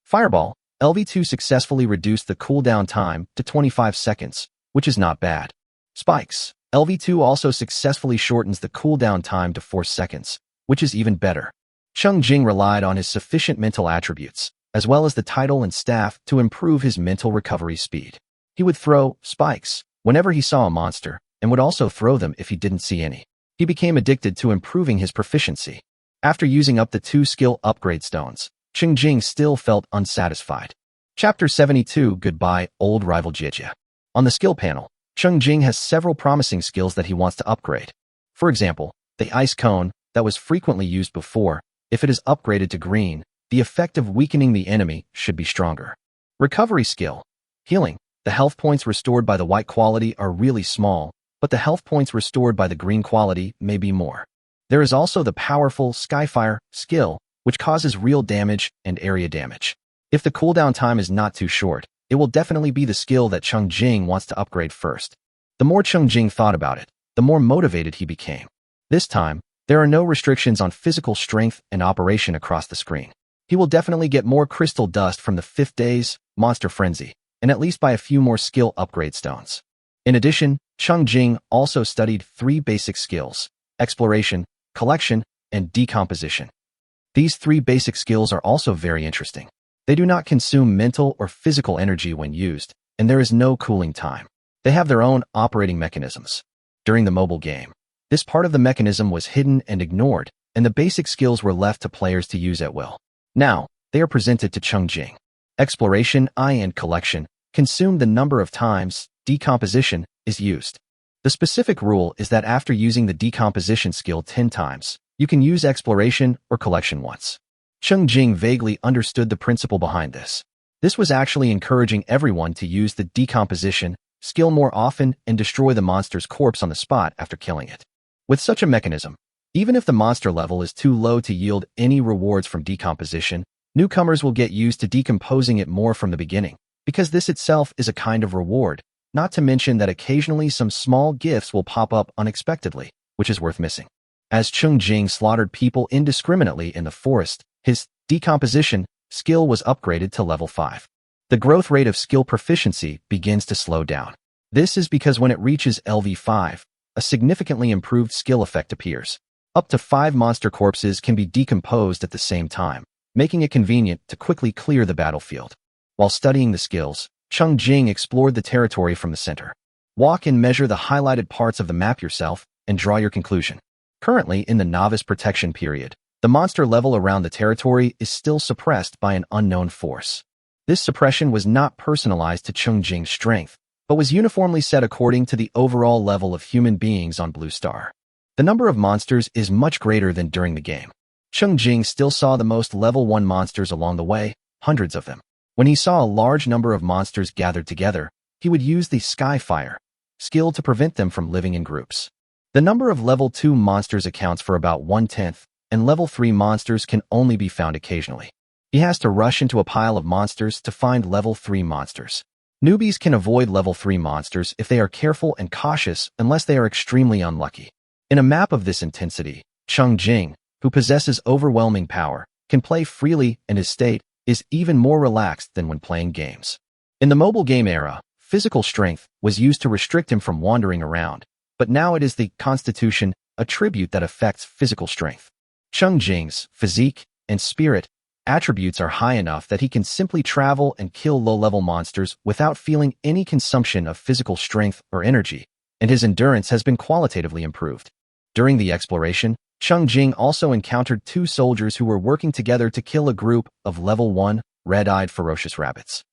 [SPEAKER 1] Fireball, LV2 successfully reduced the cooldown time to 25 seconds, which is not bad. Spikes, LV2 also successfully shortens the cooldown time to 4 seconds, which is even better. Cheng Jing relied on his sufficient mental attributes, as well as the title and staff to improve his mental recovery speed. He would throw spikes whenever he saw a monster, and would also throw them if he didn't see any. He became addicted to improving his proficiency. After using up the 2 skill upgrade stones, Cheng Jing still felt unsatisfied. Chapter 72 Goodbye, Old Rival Jieja. On the skill panel, Cheng Jing has several promising skills that he wants to upgrade. For example, the ice cone that was frequently used before, if it is upgraded to green, the effect of weakening the enemy should be stronger. Recovery skill. Healing. The health points restored by the white quality are really small, but the health points restored by the green quality may be more. There is also the powerful Skyfire skill, which causes real damage and area damage. If the cooldown time is not too short, it will definitely be the skill that Cheng Jing wants to upgrade first. The more Cheng Jing thought about it, the more motivated he became. This time, there are no restrictions on physical strength and operation across the screen. He will definitely get more crystal dust from the 5th day's Monster Frenzy, and at least buy a few more skill upgrade stones. In addition, Cheng Jing also studied 3 basic skills: exploration, collection, and decomposition. These 3 basic skills are also very interesting. They do not consume mental or physical energy when used, and there is no cooling time. They have their own operating mechanisms. During the mobile game, this part of the mechanism was hidden and ignored, and the basic skills were left to players to use at will. Now, they are presented to Cheng Jing. Exploration, and collection consume the number of times decomposition is used. The specific rule is that after using the decomposition skill 10 times, you can use exploration or collection once. Cheng Jing vaguely understood the principle behind this. This was actually encouraging everyone to use the decomposition skill more often and destroy the monster's corpse on the spot after killing it. With such a mechanism, even if the monster level is too low to yield any rewards from decomposition, newcomers will get used to decomposing it more from the beginning, because this itself is a kind of reward, not to mention that occasionally some small gifts will pop up unexpectedly, which is worth missing. As Cheng Jing slaughtered people indiscriminately in the forest, his decomposition skill was upgraded to level 5. The growth rate of skill proficiency begins to slow down. This is because when it reaches LV5, a significantly improved skill effect appears. Up to 5 monster corpses can be decomposed at the same time, making it convenient to quickly clear the battlefield. While studying the skills, Cheng Jing explored the territory from the center. Walk and measure the highlighted parts of the map yourself and draw your conclusion. Currently, in the novice protection period, the monster level around the territory is still suppressed by an unknown force. This suppression was not personalized to Cheng Jing's strength, but was uniformly set according to the overall level of human beings on Blue Star. The number of monsters is much greater than during the game. Cheng Jing still saw the most level 1 monsters along the way, hundreds of them. When he saw a large number of monsters gathered together, he would use the Skyfire skill to prevent them from living in groups. The number of level 2 monsters accounts for about 1/10, and level 3 monsters can only be found occasionally. He has to rush into a pile of monsters to find level 3 monsters. Newbies can avoid level 3 monsters if they are careful and cautious unless they are extremely unlucky. In a map of this intensity, Cheng Jing, who possesses overwhelming power, can play freely and his state is even more relaxed than when playing games. In the mobile game era, physical strength was used to restrict him from wandering around, but now it is the constitution attribute that affects physical strength. Cheng Jing's physique and spirit attributes are high enough that he can simply travel and kill low-level monsters without feeling any consumption of physical strength or energy, and his endurance has been qualitatively improved. During the exploration, Cheng Jing also encountered 2 soldiers who were working together to kill a group of level 1, red-eyed ferocious rabbits.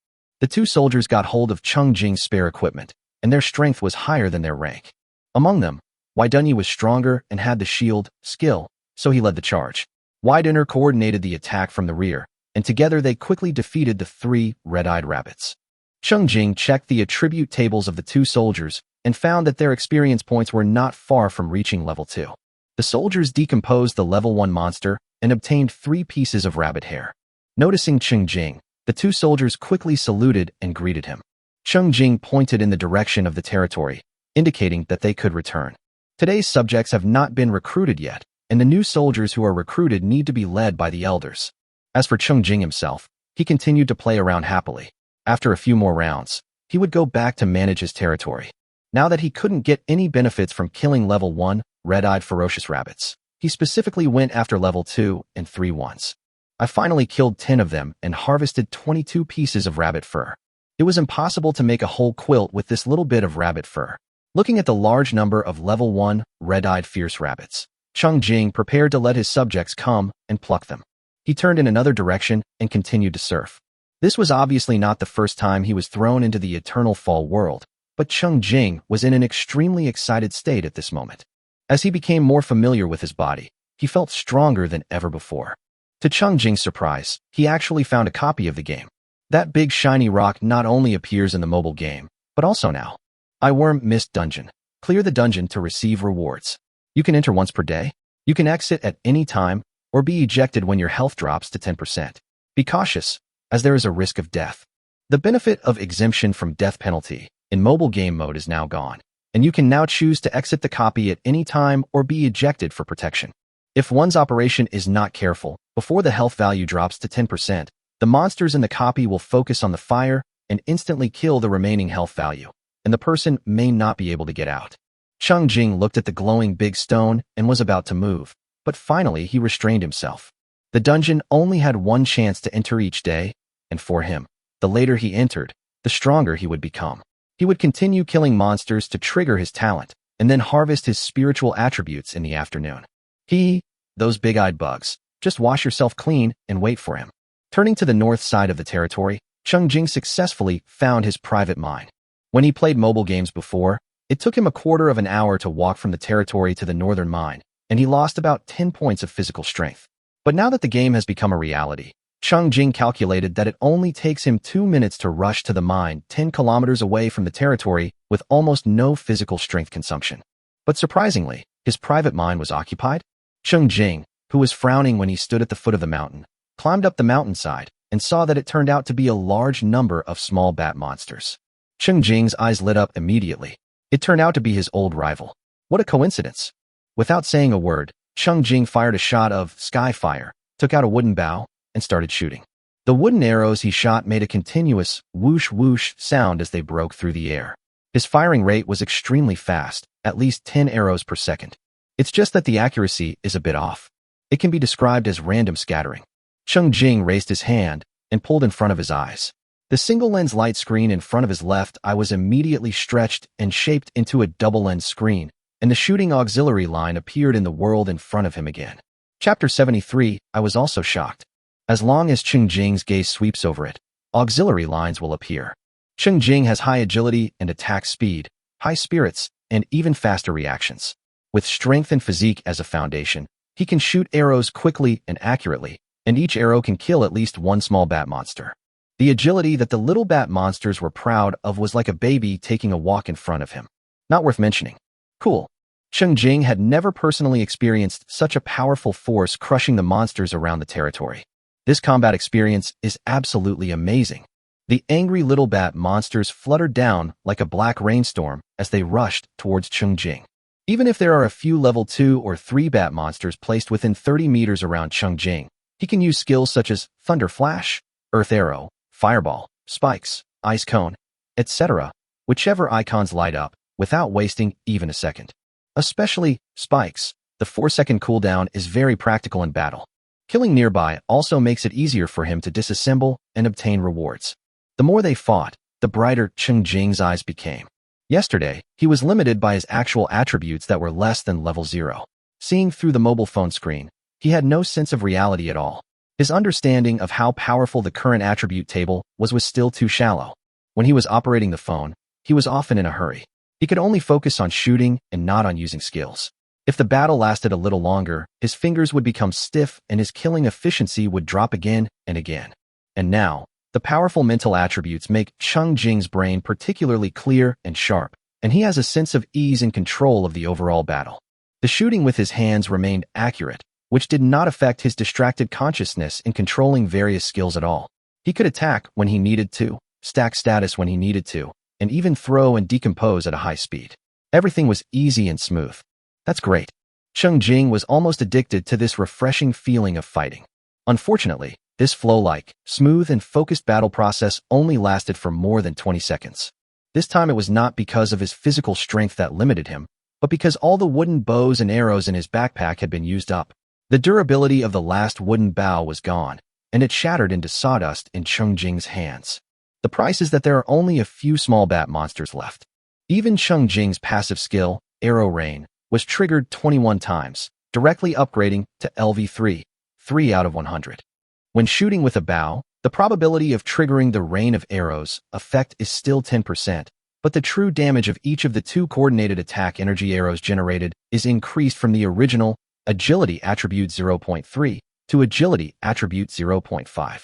[SPEAKER 1] The 2 soldiers got hold of Cheng Jing's spare equipment, and their strength was higher than their rank. Among them, Weidunyi was stronger and had the shield skill, so he led the charge. Weidunyi coordinated the attack from the rear, and together they quickly defeated the 3 red-eyed rabbits. Cheng Jing checked the attribute tables of the 2 soldiers and found that their experience points were not far from reaching level 2. The soldiers decomposed the level 1 monster and obtained 3 pieces of rabbit hair. Noticing Cheng Jing, the 2 soldiers quickly saluted and greeted him. Cheng Jing pointed in the direction of the territory, indicating that they could return. Today's subjects have not been recruited yet, and the new soldiers who are recruited need to be led by the elders. As for Cheng Jing himself, he continued to play around happily. After a few more rounds, he would go back to manage his territory. Now that he couldn't get any benefits from killing level 1, red-eyed ferocious rabbits, he specifically went after level 2 and 3 ones. I finally killed 10 of them and harvested 22 pieces of rabbit fur. It was impossible to make a whole quilt with this little bit of rabbit fur. Looking at the large number of level 1, red-eyed fierce rabbits, Cheng Jing prepared to let his subjects come and pluck them. He turned in another direction and continued to surf. This was obviously not the first time he was thrown into the eternal fall world, but Cheng Jing was in an extremely excited state at this moment. As he became more familiar with his body, he felt stronger than ever before. To Cheng Jing's surprise, he actually found a copy of the game. That big shiny rock not only appears in the mobile game, but also now. Worm Mist Dungeon. Clear the dungeon to receive rewards. You can enter once per day. You can exit at any time, or be ejected when your health drops to 10%. Be cautious, as there is a risk of death. The benefit of exemption from death penalty in mobile game mode is now gone, and you can now choose to exit the copy at any time or be ejected for protection. If one's operation is not careful, before the health value drops to 10%, the monsters in the copy will focus on the fire and instantly kill the remaining health value, and the person may not be able to get out. Cheng Jing looked at the glowing big stone and was about to move, but finally he restrained himself. The dungeon only had one chance to enter each day, and for him, the later he entered, the stronger he would become. He would continue killing monsters to trigger his talent, and then harvest his spiritual attributes in the afternoon. Those big-eyed bugs, just wash yourself clean and wait for him. Turning to the north side of the territory, Cheng Jing successfully found his private mine. When he played mobile games before, it took him a quarter of an hour to walk from the territory to the northern mine, and he lost about 10 points of physical strength. But now that the game has become a reality, Cheng Jing calculated that it only takes him 2 minutes to rush to the mine 10 kilometers away from the territory with almost no physical strength consumption. But surprisingly, his private mine was occupied. Cheng Jing, who was frowning when he stood at the foot of the mountain, climbed up the mountainside and saw that it turned out to be a large number of small bat monsters. Cheng Jing's eyes lit up immediately. It turned out to be his old rival. What a coincidence. Without saying a word, Cheng Jing fired a shot of sky fire, took out a wooden bow, and started shooting. The wooden arrows he shot made a continuous whoosh-whoosh sound as they broke through the air. His firing rate was extremely fast, at least 10 arrows per second. It's just that the accuracy is a bit off. It can be described as random scattering. Cheng Jing raised his hand and pulled in front of his eyes. The single-lens light screen in front of his left eye was immediately stretched and shaped into a double-lens screen, and the shooting auxiliary line appeared in the world in front of him again. Chapter 73, I was also shocked. As long as Cheng Jing's gaze sweeps over it, auxiliary lines will appear. Cheng Jing has high agility and attack speed, high spirits, and even faster reactions. With strength and physique as a foundation, he can shoot arrows quickly and accurately, and each arrow can kill at least one small bat monster. The agility that the little bat monsters were proud of was like a baby taking a walk in front of him. Not worth mentioning. Cool. Cheng Jing had never personally experienced such a powerful force crushing the monsters around the territory. This combat experience is absolutely amazing. The angry little bat monsters fluttered down like a black rainstorm as they rushed towards Cheng Jing. Even if there are a few level 2 or 3 bat monsters placed within 30 meters around Cheng Jing, he can use skills such as Thunder Flash, Earth Arrow, Fireball, Spikes, Ice Cone, etc., whichever icons light up, without wasting even a second. Especially Spikes, the 4-second cooldown is very practical in battle. Killing nearby also makes it easier for him to disassemble and obtain rewards. The more they fought, the brighter Cheng Jing's eyes became. Yesterday, he was limited by his actual attributes that were less than level 0. Seeing through the mobile phone screen, he had no sense of reality at all. His understanding of how powerful the current attribute table was still too shallow. When he was operating the phone, he was often in a hurry. He could only focus on shooting and not on using skills. If the battle lasted a little longer, his fingers would become stiff and his killing efficiency would drop again and again. And now, the powerful mental attributes make Cheng Jing's brain particularly clear and sharp, and he has a sense of ease and control of the overall battle. The shooting with his hands remained accurate, which did not affect his distracted consciousness in controlling various skills at all. He could attack when he needed to, stack status when he needed to, and even throw and decompose at a high speed. Everything was easy and smooth. That's great. Cheng Jing was almost addicted to this refreshing feeling of fighting. Unfortunately, this flow-like, smooth and focused battle process only lasted for more than 20 seconds. This time it was not because of his physical strength that limited him, but because all the wooden bows and arrows in his backpack had been used up. The durability of the last wooden bow was gone, and it shattered into sawdust in Cheng Jing's hands. The price is that there are only a few small bat monsters left. Even Cheng Jing's passive skill, Arrow Rain, was triggered 21 times, directly upgrading to LV3, 3 out of 100. When shooting with a bow, the probability of triggering the rain of arrows effect is still 10%, but the true damage of each of the 2 coordinated attack energy arrows generated is increased from the original Agility Attribute 0.3 to Agility Attribute 0.5.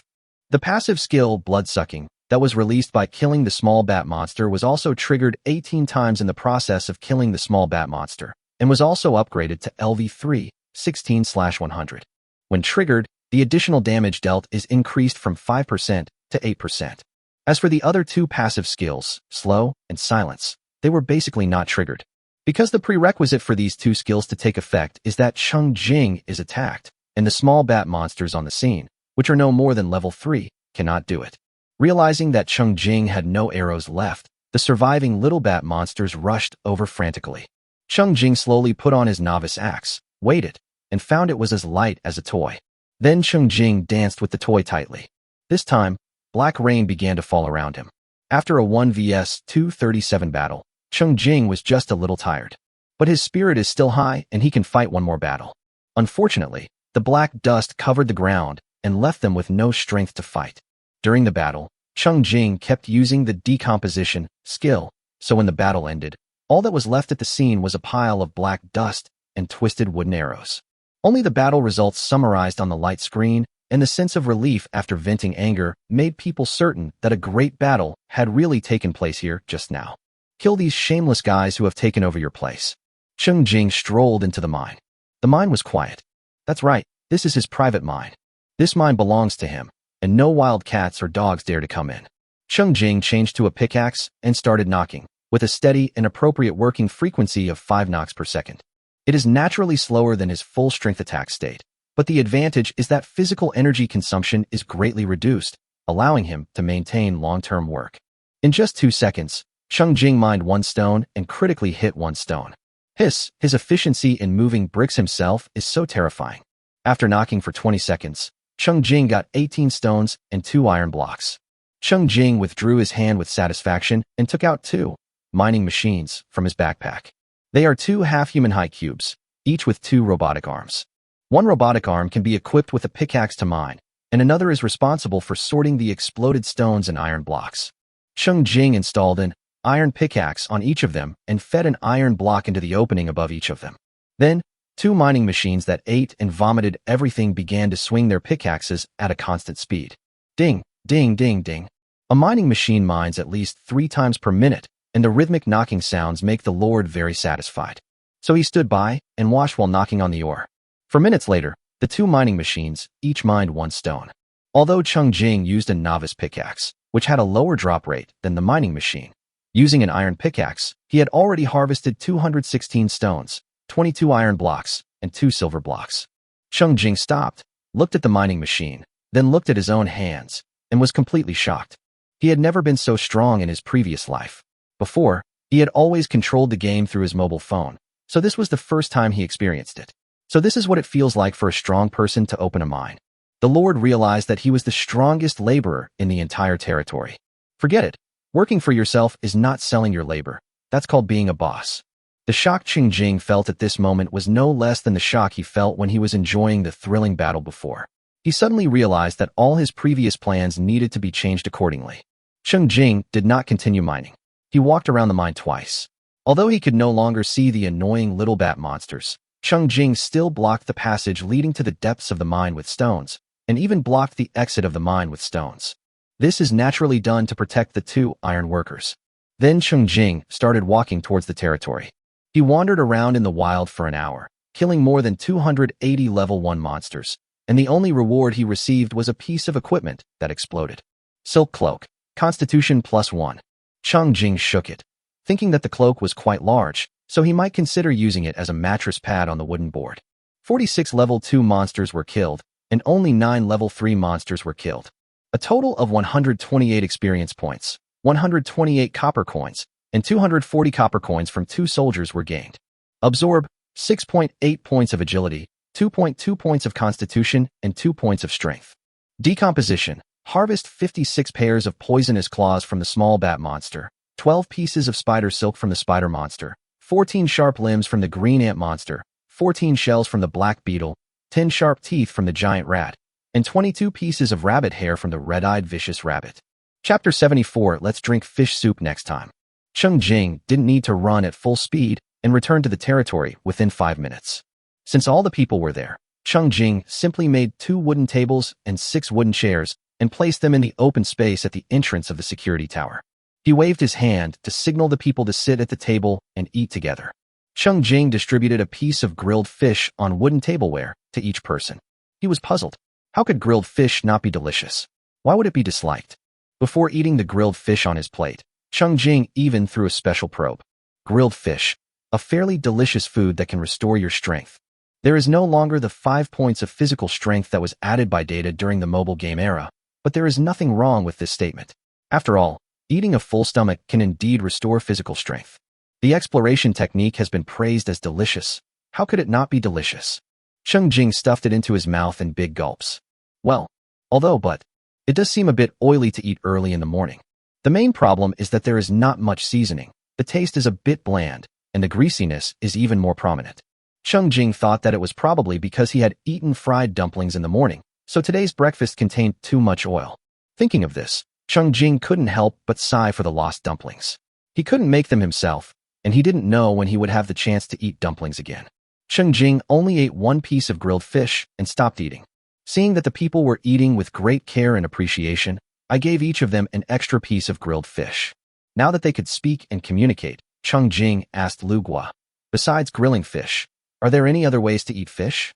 [SPEAKER 1] The passive skill Bloodsucking that was released by killing the small bat monster was also triggered 18 times in the process of killing the small bat monster, and was also upgraded to LV3, 16/100. When triggered, the additional damage dealt is increased from 5% to 8%. As for the other 2 passive skills, Slow and Silence, they were basically not triggered. Because the prerequisite for these 2 skills to take effect is that Cheng Jing is attacked, and the small bat monsters on the scene, which are no more than level 3, cannot do it. Realizing that Cheng Jing had no arrows left, the surviving little bat monsters rushed over frantically. Cheng Jing slowly put on his novice axe, waited, and found it was as light as a toy. Then Cheng Jing danced with the toy tightly. This time, black rain began to fall around him. After a 1 vs 237 battle, Cheng Jing was just a little tired. But his spirit is still high and he can fight one more battle. Unfortunately, the black dust covered the ground and left them with no strength to fight. During the battle, Cheng Jing kept using the decomposition skill, so when the battle ended, all that was left at the scene was a pile of black dust and twisted wooden arrows. Only the battle results summarized on the light screen, and the sense of relief after venting anger made people certain that a great battle had really taken place here just now. Kill these shameless guys who have taken over your place. Cheng Jing strolled into the mine. The mine was quiet. That's right, this is his private mine. This mine belongs to him, and no wild cats or dogs dare to come in. Cheng Jing changed to a pickaxe and started knocking, with a steady and appropriate working frequency of 5 knocks per second. It is naturally slower than his full strength attack state, but the advantage is that physical energy consumption is greatly reduced, allowing him to maintain long-term work. In just 2 seconds, Cheng Jing mined 1 stone and critically hit 1 stone. His efficiency in moving bricks himself is so terrifying. After knocking for 20 seconds, Cheng Jing got 18 stones and 2 iron blocks. Cheng Jing withdrew his hand with satisfaction and took out 2 mining machines from his backpack. They are 2 half-human height cubes, each with 2 robotic arms. One robotic arm can be equipped with a pickaxe to mine, and another is responsible for sorting the exploded stones and iron blocks. Cheng Jing installed an iron pickaxe on each of them and fed an iron block into the opening above each of them. Then, 2 mining machines that ate and vomited everything began to swing their pickaxes at a constant speed. Ding, ding, ding, ding. A mining machine mines at least 3 times per minute, and the rhythmic knocking sounds make the Lord very satisfied. So he stood by and watched while knocking on the ore. For minutes later, the 2 mining machines each mined 1 stone. Although Cheng Jing used a novice pickaxe, which had a lower drop rate than the mining machine, using an iron pickaxe, he had already harvested 216 stones, 22 iron blocks, and 2 silver blocks. Cheng Jing stopped, looked at the mining machine, then looked at his own hands, and was completely shocked. He had never been so strong in his previous life. Before, he had always controlled the game through his mobile phone, so this was the first time he experienced it. So this is what it feels like for a strong person to open a mine. The Lord realized that he was the strongest laborer in the entire territory. Forget it. Working for yourself is not selling your labor. That's called being a boss. The shock Cheng Jing felt at this moment was no less than the shock he felt when he was enjoying the thrilling battle before. He suddenly realized that all his previous plans needed to be changed accordingly. Cheng Jing did not continue mining. He walked around the mine twice. Although he could no longer see the annoying little bat monsters, Cheng Jing still blocked the passage leading to the depths of the mine with stones, and even blocked the exit of the mine with stones. This is naturally done to protect the 2 iron workers. Then Cheng Jing started walking towards the territory. He wandered around in the wild for an hour, killing more than 280 level 1 monsters, and the only reward he received was a piece of equipment that exploded. Silk cloak, Constitution +1. Cheng Jing shook it, thinking that the cloak was quite large, so he might consider using it as a mattress pad on the wooden board. 46 level 2 monsters were killed, and only 9 level 3 monsters were killed. A total of 128 experience points, 128 copper coins, and 240 copper coins from 2 soldiers were gained. Absorb 6.8 points of agility, 2.2 points of constitution, and 2 points of strength. Decomposition. Harvest 56 pairs of poisonous claws from the small bat monster, 12 pieces of spider silk from the spider monster, 14 sharp limbs from the green ant monster, 14 shells from the black beetle, 10 sharp teeth from the giant rat, and 22 pieces of rabbit hair from the red-eyed vicious rabbit. Chapter 74. Let's drink fish soup next time. Cheng Jing didn't need to run at full speed and returned to the territory within 5 minutes. Since all the people were there, Cheng Jing simply made 2 wooden tables and 6 wooden chairs and placed them in the open space at the entrance of the security tower. He waved his hand to signal the people to sit at the table and eat together. Cheng Jing distributed a piece of grilled fish on wooden tableware to each person. He was puzzled. How could grilled fish not be delicious? Why would it be disliked? Before eating the grilled fish on his plate, Cheng Jing even threw a special probe. Grilled fish, a fairly delicious food that can restore your strength. There is no longer the 5 points of physical strength that was added by data during the mobile game era, but there is nothing wrong with this statement. After all, eating a full stomach can indeed restore physical strength. The exploration technique has been praised as delicious. How could it not be delicious? Cheng Jing stuffed it into his mouth in big gulps. Well, it does seem a bit oily to eat early in the morning. The main problem is that there is not much seasoning. The taste is a bit bland, and the greasiness is even more prominent. Cheng Jing thought that it was probably because he had eaten fried dumplings in the morning, so today's breakfast contained too much oil. Thinking of this, Cheng Jing couldn't help but sigh for the lost dumplings. He couldn't make them himself, and he didn't know when he would have the chance to eat dumplings again. Cheng Jing only ate 1 piece of grilled fish and stopped eating. Seeing that the people were eating with great care and appreciation, I gave each of them an extra piece of grilled fish. Now that they could speak and communicate, Cheng Jing asked Lu Gua, "Besides grilling fish, are there any other ways to eat fish?"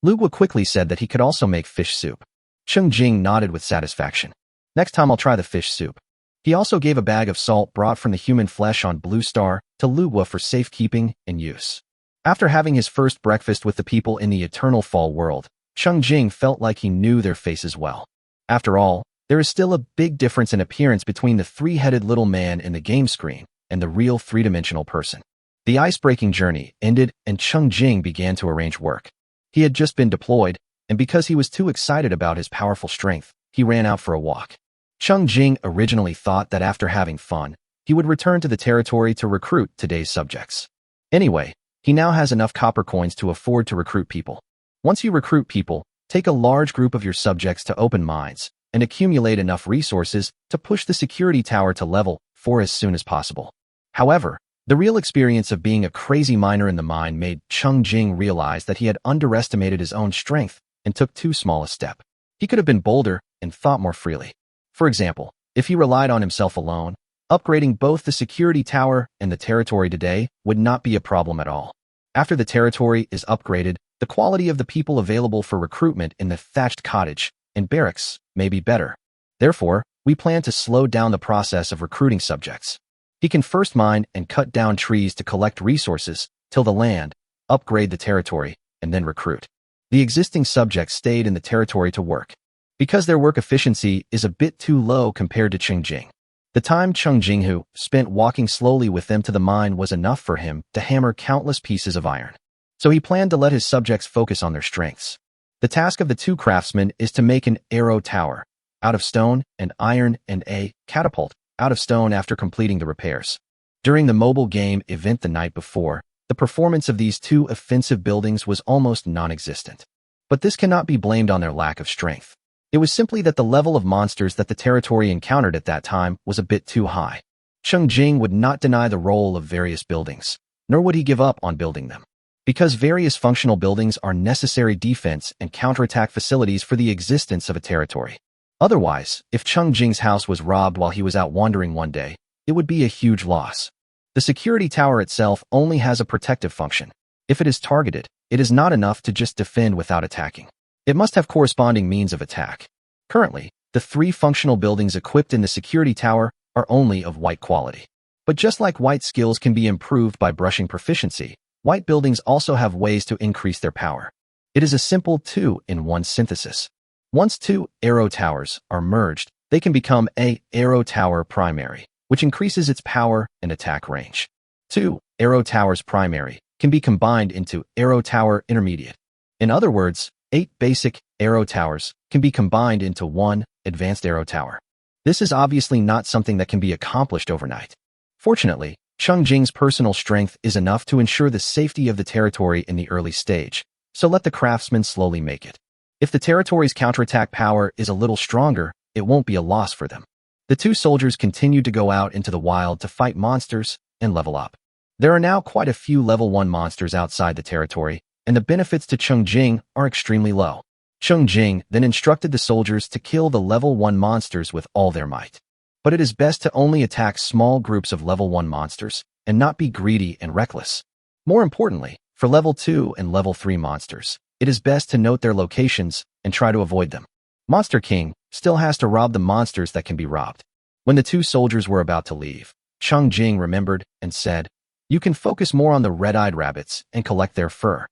[SPEAKER 1] Lu Gua quickly said that he could also make fish soup. Cheng Jing nodded with satisfaction. "Next time I'll try the fish soup." He also gave a bag of salt brought from the human flesh on Blue Star to Lu Guo for safekeeping and use. After having his first breakfast with the people in the eternal fall world, Cheng Jing felt like he knew their faces well. After all, there is still a big difference in appearance between the three-headed little man in the game screen and the real three-dimensional person. The ice-breaking journey ended and Cheng Jing began to arrange work. He had just been deployed, and because he was too excited about his powerful strength, he ran out for a walk. Cheng Jing originally thought that after having fun, he would return to the territory to recruit today's subjects. Anyway, he now has enough copper coins to afford to recruit people. Once you recruit people, take a large group of your subjects to open mines and accumulate enough resources to push the security tower to level 4 as soon as possible. However, the real experience of being a crazy miner in the mine made Cheng Jing realize that he had underestimated his own strength and took too small a step. He could have been bolder and thought more freely. For example, if he relied on himself alone, upgrading both the security tower and the territory today would not be a problem at all. After the territory is upgraded, the quality of the people available for recruitment in the thatched cottage and barracks may be better. Therefore, we plan to slow down the process of recruiting subjects. He can first mine and cut down trees to collect resources, till the land, upgrade the territory, and then recruit. The existing subjects stayed in the territory to work, because their work efficiency is a bit too low compared to Cheng Jing. The time Cheng Jing spent walking slowly with them to the mine was enough for him to hammer countless pieces of iron. So he planned to let his subjects focus on their strengths. The task of the two craftsmen is to make an arrow tower out of stone and iron and a catapult out of stone after completing the repairs. During the mobile game event the night before, the performance of these two offensive buildings was almost non-existent. But this cannot be blamed on their lack of strength. It was simply that the level of monsters that the territory encountered at that time was a bit too high. Cheng Jing would not deny the role of various buildings, nor would he give up on building them. Because various functional buildings are necessary defense and counterattack facilities for the existence of a territory. Otherwise, if Cheng Jing's house was robbed while he was out wandering one day, it would be a huge loss. The security tower itself only has a protective function. If it is targeted, it is not enough to just defend without attacking. It must have corresponding means of attack. Currently, the 3 functional buildings equipped in the security tower are only of white quality. But just like white skills can be improved by brushing proficiency, white buildings also have ways to increase their power. It is a simple 2-in-1 synthesis. Once 2 arrow towers are merged, they can become a arrow tower primary, which increases its power and attack range. 2 arrow towers primary can be combined into arrow tower intermediate. In other words, 8 basic arrow towers can be combined into 1 advanced arrow tower. This is obviously not something that can be accomplished overnight. Fortunately, Cheng Jing's personal strength is enough to ensure the safety of the territory in the early stage, so let the craftsmen slowly make it. If the territory's counterattack power is a little stronger, it won't be a loss for them. The 2 soldiers continued to go out into the wild to fight monsters and level up. There are now quite a few level 1 monsters outside the territory, and the benefits to Cheng Jing are extremely low. Cheng Jing then instructed the soldiers to kill the level 1 monsters with all their might. But it is best to only attack small groups of level 1 monsters and not be greedy and reckless. More importantly, for level 2 and level 3 monsters, it is best to note their locations and try to avoid them. Monster King still has to rob the monsters that can be robbed. When the 2 soldiers were about to leave, Cheng Jing remembered and said, "You can focus more on the red-eyed rabbits and collect their fur."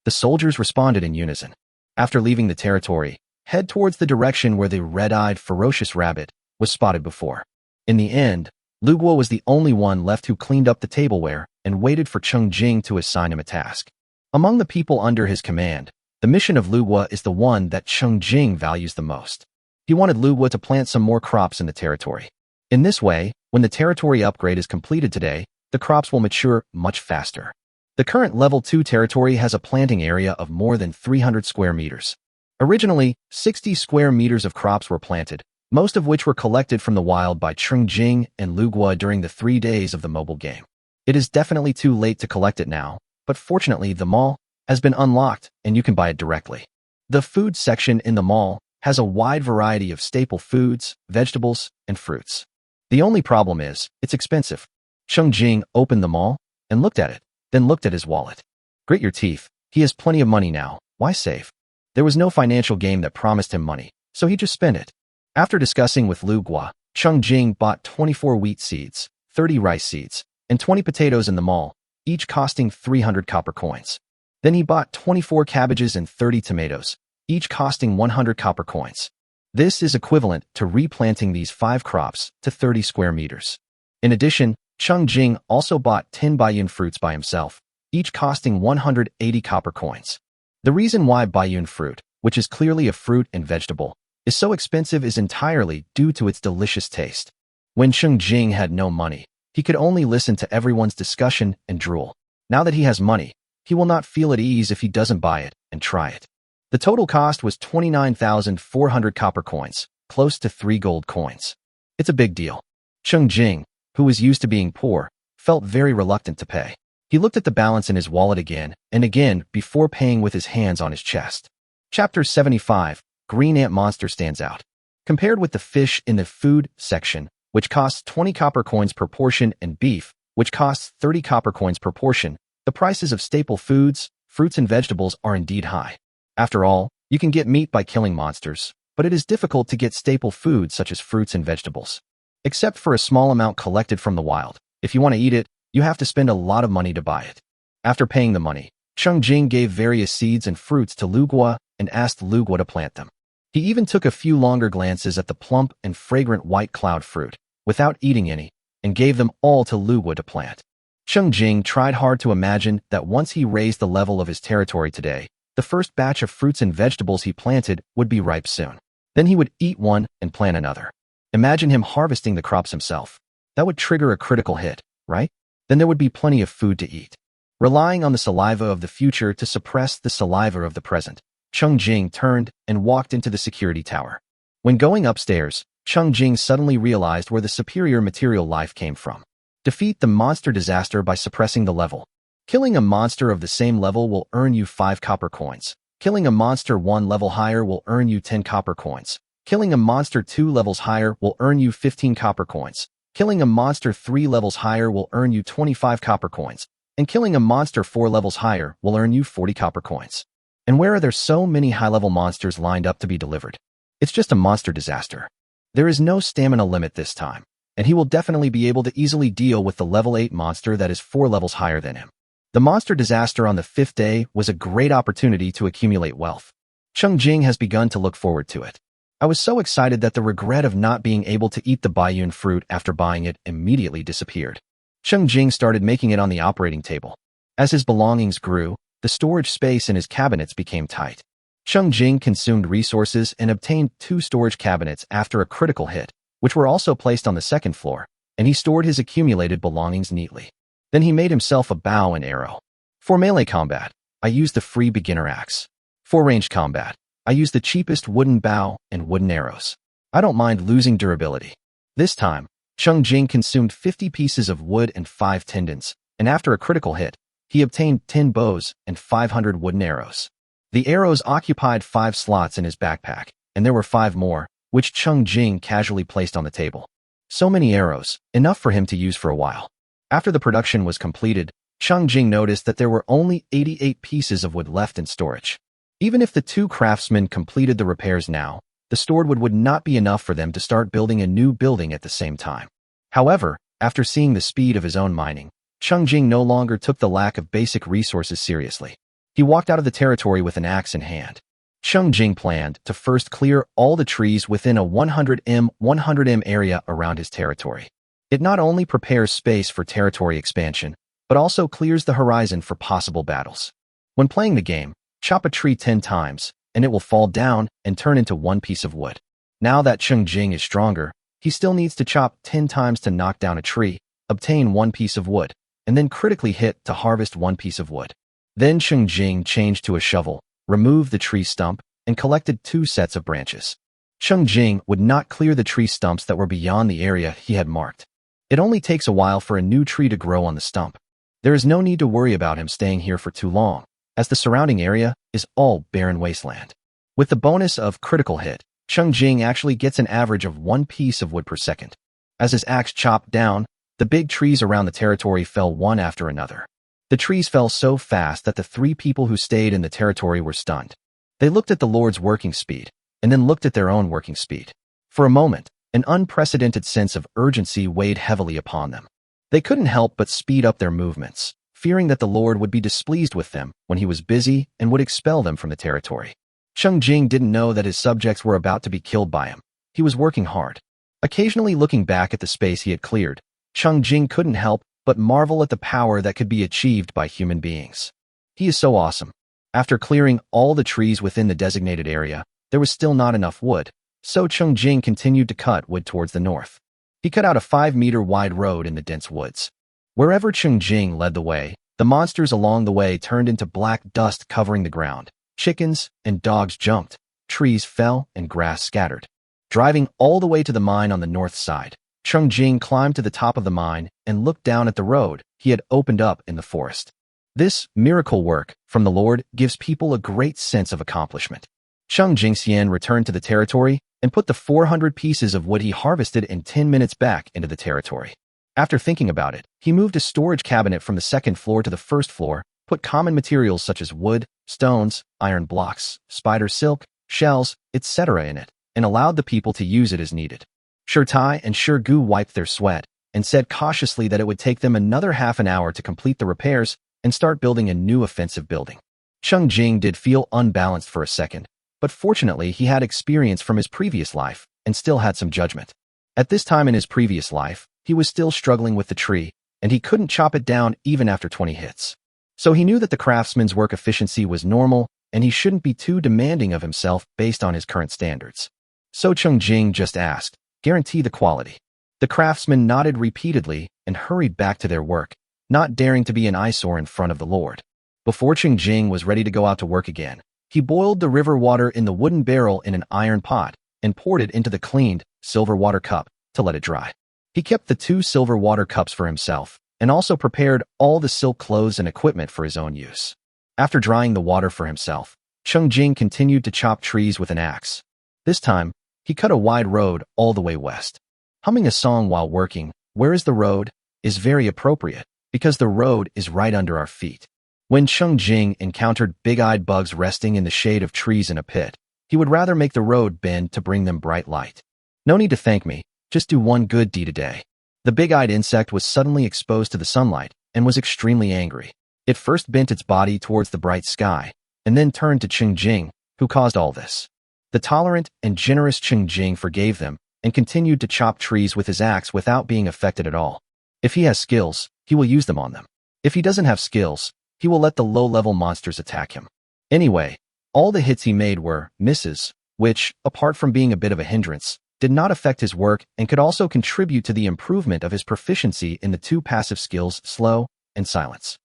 [SPEAKER 1] The soldiers responded in unison. After leaving the territory, head towards the direction where the red-eyed ferocious rabbit was spotted before. In the end, Lu Guo was the only one left who cleaned up the tableware and waited for Cheng Jing to assign him a task. Among the people under his command, the mission of Lu Guo is the one that Cheng Jing values the most. He wanted Lu Guo to plant some more crops in the territory. In this way, when the territory upgrade is completed today, the crops will mature much faster. The current level 2 territory has a planting area of more than 300 square meters. Originally, 60 square meters of crops were planted, most of which were collected from the wild by Cheng Jing and Lu Guo during the 3 days of the mobile game. It is definitely too late to collect it now, but fortunately the mall has been unlocked and you can buy it directly. The food section in the mall has a wide variety of staple foods, vegetables, and fruits. The only problem is, it's expensive. Cheng Jing opened the mall and looked at it, then looked at his wallet. Grit your teeth, he has plenty of money now, why save? There was no financial game that promised him money, so he just spent it. After discussing with Lu Guo, Cheng Jing bought 24 wheat seeds, 30 rice seeds, and 20 potatoes in the mall, each costing 300 copper coins. Then he bought 24 cabbages and 30 tomatoes, each costing 100 copper coins. This is equivalent to replanting these 5 crops to 30 square meters. In addition, Cheng Jing also bought 10 Baiyun fruits by himself, each costing 180 copper coins. The reason why Baiyun fruit, which is clearly a fruit and vegetable, is so expensive is entirely due to its delicious taste. When Cheng Jing had no money, he could only listen to everyone's discussion and drool. Now that he has money, he will not feel at ease if he doesn't buy it and try it. The total cost was 29,400 copper coins, close to 3 gold coins. It's a big deal. Cheng Jing, who was used to being poor, felt very reluctant to pay. He looked at the balance in his wallet again and again before paying with his hands on his chest. Chapter 75, Green Ant Monster stands out. Compared with the fish in the food section, which costs 20 copper coins per portion, and beef, which costs 30 copper coins per portion, the prices of staple foods, fruits and vegetables are indeed high. After all, you can get meat by killing monsters, but it is difficult to get staple foods such as fruits and vegetables. Except for a small amount collected from the wild, if you want to eat it, you have to spend a lot of money to buy it. After paying the money, Cheng Jing gave various seeds and fruits to Lu Gua and asked Lu Gua to plant them. He even took a few longer glances at the plump and fragrant white cloud fruit, without eating any, and gave them all to Lu Gua to plant. Cheng Jing tried hard to imagine that once he raised the level of his territory today, the first batch of fruits and vegetables he planted would be ripe soon. Then he would eat one and plant another. Imagine him harvesting the crops himself. That would trigger a critical hit, right? Then there would be plenty of food to eat. Relying on the saliva of the future to suppress the saliva of the present, Cheng Jing turned and walked into the security tower. When going upstairs, Cheng Jing suddenly realized where the superior material life came from. Defeat the monster disaster by suppressing the level. Killing a monster of the same level will earn you 5 copper coins. Killing a monster 1 level higher will earn you 10 copper coins. Killing a monster 2 levels higher will earn you 15 copper coins. Killing a monster 3 levels higher will earn you 25 copper coins. And killing a monster 4 levels higher will earn you 40 copper coins. And where are there so many high-level monsters lined up to be delivered? It's just a monster disaster. There is no stamina limit this time, and he will definitely be able to easily deal with the level 8 monster that is 4 levels higher than him. The monster disaster on the 5th day was a great opportunity to accumulate wealth. Cheng Jing has begun to look forward to it. I was so excited that the regret of not being able to eat the Baiyun fruit after buying it immediately disappeared. Cheng Jing started making it on the operating table. As his belongings grew, the storage space in his cabinets became tight. Cheng Jing consumed resources and obtained 2 storage cabinets after a critical hit, which were also placed on the 2nd floor, and he stored his accumulated belongings neatly. Then he made himself a bow and arrow. For melee combat, I used the free beginner axe. For ranged combat, I used the cheapest wooden bow and wooden arrows. I don't mind losing durability. This time, Cheng Jing consumed 50 pieces of wood and 5 tendons, and after a critical hit, he obtained 10 bows and 500 wooden arrows. The arrows occupied 5 slots in his backpack, and there were 5 more, which Cheng Jing casually placed on the table. So many arrows, enough for him to use for a while. After the production was completed, Cheng Jing noticed that there were only 88 pieces of wood left in storage. Even if the 2 craftsmen completed the repairs now, the stored wood would not be enough for them to start building a new building at the same time. However, after seeing the speed of his own mining, Cheng Jing no longer took the lack of basic resources seriously. He walked out of the territory with an axe in hand. Cheng Jing planned to first clear all the trees within a 100m area around his territory. It not only prepares space for territory expansion, but also clears the horizon for possible battles. When playing the game, chop a tree 10 times, and it will fall down and turn into 1 piece of wood. Now that Cheng Jing is stronger, he still needs to chop 10 times to knock down a tree, obtain 1 piece of wood, and then critically hit to harvest 1 piece of wood. Then Cheng Jing changed to a shovel, removed the tree stump, and collected 2 sets of branches. Cheng Jing would not clear the tree stumps that were beyond the area he had marked. It only takes a while for a new tree to grow on the stump. There is no need to worry about him staying here for too long, as the surrounding area is all barren wasteland. With the bonus of critical hit, Cheng Jing actually gets an average of 1 piece of wood per second. As his axe chopped down, the big trees around the territory fell one after another. The trees fell so fast that the 3 people who stayed in the territory were stunned. They looked at the Lord's working speed, and then looked at their own working speed. For a moment, An unprecedented sense of urgency weighed heavily upon them. They couldn't help but speed up their movements, fearing that the Lord would be displeased with them when he was busy and would expel them from the territory. Cheng Jing didn't know that his subjects were about to be killed by him. He was working hard. Occasionally looking back at the space he had cleared, Cheng Jing couldn't help but marvel at the power that could be achieved by human beings. He is so awesome. After clearing all the trees within the designated area, there was still not enough wood, so Cheng Jing continued to cut wood towards the north. He cut out a 5-meter wide road in the dense woods. Wherever Cheng Jing led the way, the monsters along the way turned into black dust covering the ground. Chickens and dogs jumped, trees fell, and grass scattered. Driving all the way to the mine on the north side, Cheng Jing climbed to the top of the mine and looked down at the road he had opened up in the forest. This miracle work from the Lord gives people a great sense of accomplishment. Cheng Jing returned to the territory and put the 400 pieces of wood he harvested in 10 minutes back into the territory. After thinking about it, he moved a storage cabinet from the second floor to the first floor, put common materials such as wood, stones, iron blocks, spider silk, shells, etc. in it, and allowed the people to use it as needed. Shirtai and Shirgu wiped their sweat and said cautiously that it would take them another half an hour to complete the repairs and start building a new offensive building. Cheng Jing did feel unbalanced for a second, but fortunately he had experience from his previous life and still had some judgment. At this time in his previous life, he was still struggling with the tree, and he couldn't chop it down even after 20 hits. So he knew that the craftsman's work efficiency was normal, and he shouldn't be too demanding of himself based on his current standards. So Cheng Jing just asked, "Guarantee the quality." The craftsman nodded repeatedly and hurried back to their work, not daring to be an eyesore in front of the Lord. Before Cheng Jing was ready to go out to work again, he boiled the river water in the wooden barrel in an iron pot and poured it into the cleaned silver water cup to let it dry. He kept the 2 silver water cups for himself and also prepared all the silk clothes and equipment for his own use. After drying the water for himself, Cheng Jing continued to chop trees with an axe. This time, he cut a wide road all the way west. Humming a song while working, "Where is the road?" is very appropriate because the road is right under our feet. When Cheng Jing encountered big-eyed bugs resting in the shade of trees in a pit, he would rather make the road bend to bring them bright light. "No need to thank me, just do one good deed a day." The big-eyed insect was suddenly exposed to the sunlight and was extremely angry. It first bent its body towards the bright sky, and then turned to Cheng Jing, who caused all this. The tolerant and generous Cheng Jing forgave them and continued to chop trees with his axe without being affected at all. If he has skills, he will use them on them. If he doesn't have skills, he will let the low-level monsters attack him. Anyway, all the hits he made were misses, which, apart from being a bit of a hindrance, did not affect his work and could also contribute to the improvement of his proficiency in the 2 passive skills, slow and silence.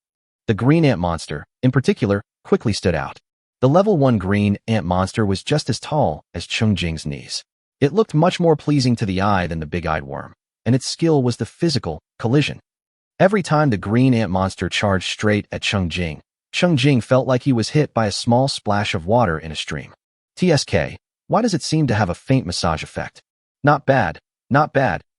[SPEAKER 1] The green ant monster, in particular, quickly stood out. The level 1 green ant monster was just as tall as Cheng Jing's knees. It looked much more pleasing to the eye than the big-eyed worm, and its skill was the physical collision. Every time the green ant monster charged straight at Cheng Jing felt like he was hit by a small splash of water in a stream. TSK, why does it seem to have a faint massage effect? Not bad,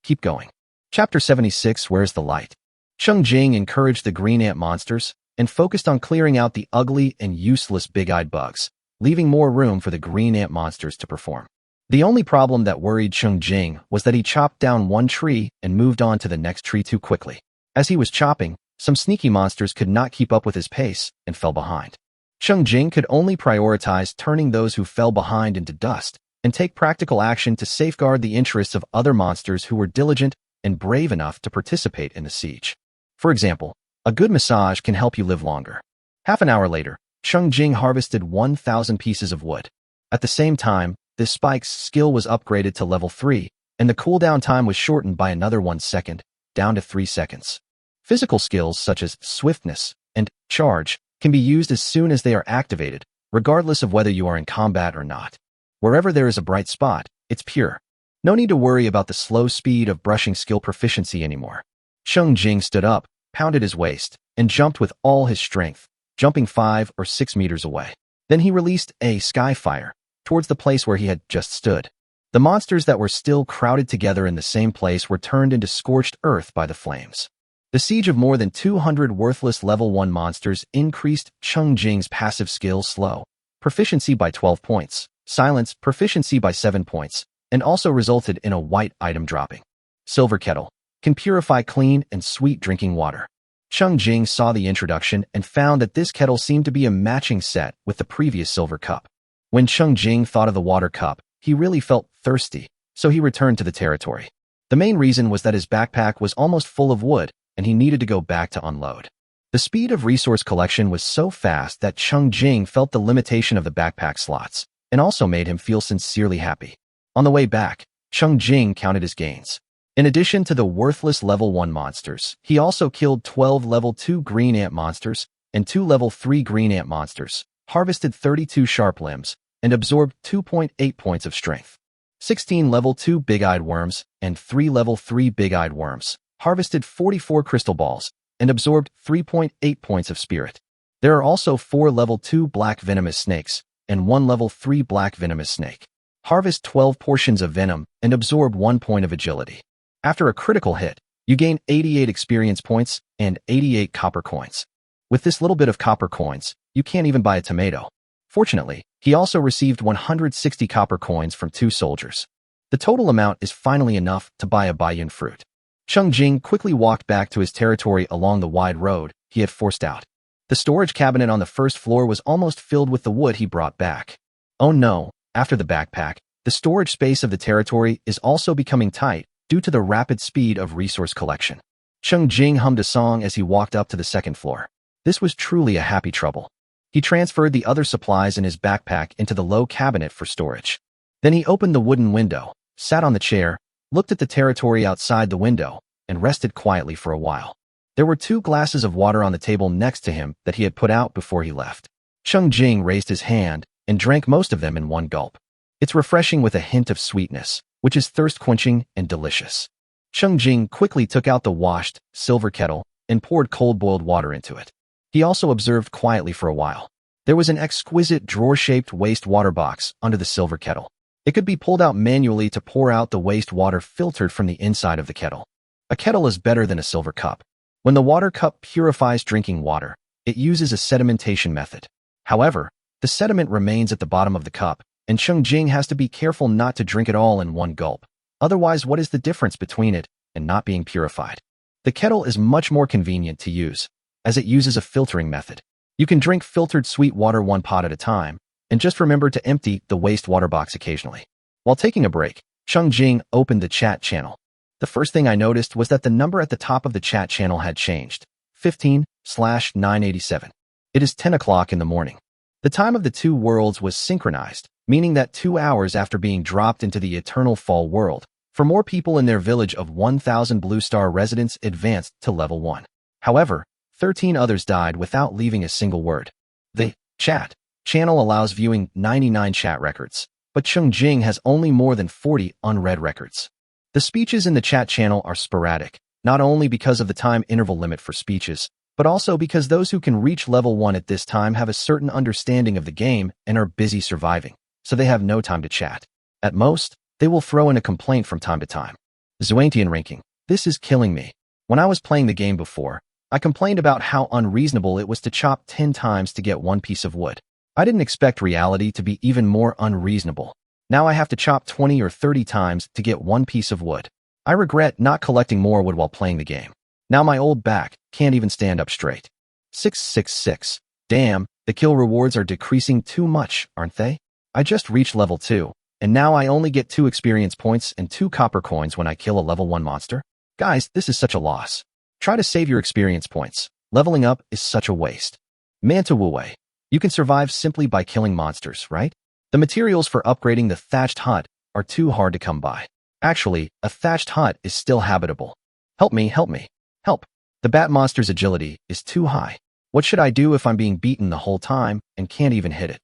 [SPEAKER 1] keep going. Chapter 76, Where's the Light? Cheng Jing encouraged the green ant monsters and focused on clearing out the ugly and useless big-eyed bugs, leaving more room for the green ant monsters to perform. The only problem that worried Cheng Jing was that he chopped down one tree and moved on to the next tree too quickly. As he was chopping, some sneaky monsters could not keep up with his pace and fell behind. Cheng Jing could only prioritize turning those who fell behind into dust and take practical action to safeguard the interests of other monsters who were diligent and brave enough to participate in the siege. For example, a good massage can help you live longer. Half an hour later, Cheng Jing harvested 1,000 pieces of wood. At the same time, this spike's skill was upgraded to level 3, and the cooldown time was shortened by another 1 second, down to 3 seconds. Physical skills such as swiftness and charge can be used as soon as they are activated, regardless of whether you are in combat or not. Wherever there is a bright spot, it's pure. No need to worry about the slow speed of brushing skill proficiency anymore. Cheng Jing stood up, pounded his waist, and jumped with all his strength, jumping 5 or 6 meters away. Then he released a skyfire towards the place where he had just stood. The monsters that were still crowded together in the same place were turned into scorched earth by the flames. The siege of more than 200 worthless level 1 monsters increased Cheng Jing's passive skill slow proficiency by 12 points, silence proficiency by 7 points, and also resulted in a white item dropping. Silver kettle can purify clean and sweet drinking water. Cheng Jing saw the introduction and found that this kettle seemed to be a matching set with the previous silver cup. When Cheng Jing thought of the water cup, he really felt thirsty, so he returned to the territory. The main reason was that his backpack was almost full of wood, and he needed to go back to unload. The speed of resource collection was so fast that Cheng Jing felt the limitation of the backpack slots, and also made him feel sincerely happy. On the way back, Cheng Jing counted his gains. In addition to the worthless level 1 monsters, he also killed 12 level 2 green ant monsters and 2 level 3 green ant monsters, harvested 32 sharp limbs, and absorbed 2.8 points of strength. 16 level 2 big-eyed worms and 3 level 3 big-eyed worms, harvested 44 crystal balls, and absorbed 3.8 points of spirit. There are also 4 level 2 black venomous snakes and 1 level 3 black venomous snake. Harvest 12 portions of venom and absorb 1 point of agility. After a critical hit, you gain 88 experience points and 88 copper coins. With this little bit of copper coins, you can't even buy a tomato. Fortunately, he also received 160 copper coins from 2 soldiers. The total amount is finally enough to buy a Baiyun fruit. Cheng Jing quickly walked back to his territory along the wide road he had forced out. The storage cabinet on the first floor was almost filled with the wood he brought back. Oh no, after the backpack, the storage space of the territory is also becoming tight due to the rapid speed of resource collection. Cheng Jing hummed a song as he walked up to the second floor. This was truly a happy trouble. He transferred the other supplies in his backpack into the low cabinet for storage. Then he opened the wooden window, sat on the chair, looked at the territory outside the window, and rested quietly for a while. There were 2 glasses of water on the table next to him that he had put out before he left. Cheng Jing raised his hand and drank most of them in one gulp. It's refreshing with a hint of sweetness, which is thirst-quenching and delicious. Cheng Jing quickly took out the washed silver kettle and poured cold-boiled water into it. He also observed quietly for a while. There was an exquisite drawer-shaped waste water box under the silver kettle. It could be pulled out manually to pour out the waste water filtered from the inside of the kettle. A kettle is better than a silver cup. When the water cup purifies drinking water, it uses a sedimentation method. However, the sediment remains at the bottom of the cup, and Cheng Jing has to be careful not to drink it all in one gulp. Otherwise, what is the difference between it and not being purified? The kettle is much more convenient to use, as it uses a filtering method. You can drink filtered sweet water 1 pot at a time, and just remember to empty the wastewater box occasionally. While taking a break, Cheng Jing opened the chat channel. The first thing I noticed was that the number at the top of the chat channel had changed. 15/987. It is 10 o'clock in the morning. The time of the 2 worlds was synchronized, meaning that 2 hours after being dropped into the Eternal Fall world, for more people in their village of 1,000 Blue Star residents advanced to level 1. However, 13 others died without leaving a single word. The chat channel allows viewing 99 chat records, but Cheng Jing has only more than 40 unread records. The speeches in the chat channel are sporadic, not only because of the time interval limit for speeches, but also because those who can reach level 1 at this time have a certain understanding of the game and are busy surviving, so they have no time to chat. At most, they will throw in a complaint from time to time. Zuantian ranking. This is killing me. When I was playing the game before, I complained about how unreasonable it was to chop 10 times to get 1 piece of wood. I didn't expect reality to be even more unreasonable. Now I have to chop 20 or 30 times to get 1 piece of wood. I regret not collecting more wood while playing the game. Now my old back can't even stand up straight. 666. Damn, the kill rewards are decreasing too much, aren't they? I just reached level 2, and now I only get 2 experience points and 2 copper coins when I kill a level 1 monster? Guys, this is such a loss. Try to save your experience points. Leveling up is such a waste. Manta Wuwei. You can survive simply by killing monsters, right? The materials for upgrading the thatched hut are too hard to come by. Actually, a thatched hut is still habitable. Help me, help me. Help. The bat monster's agility is too high. What should I do if I'm being beaten the whole time and can't even hit it?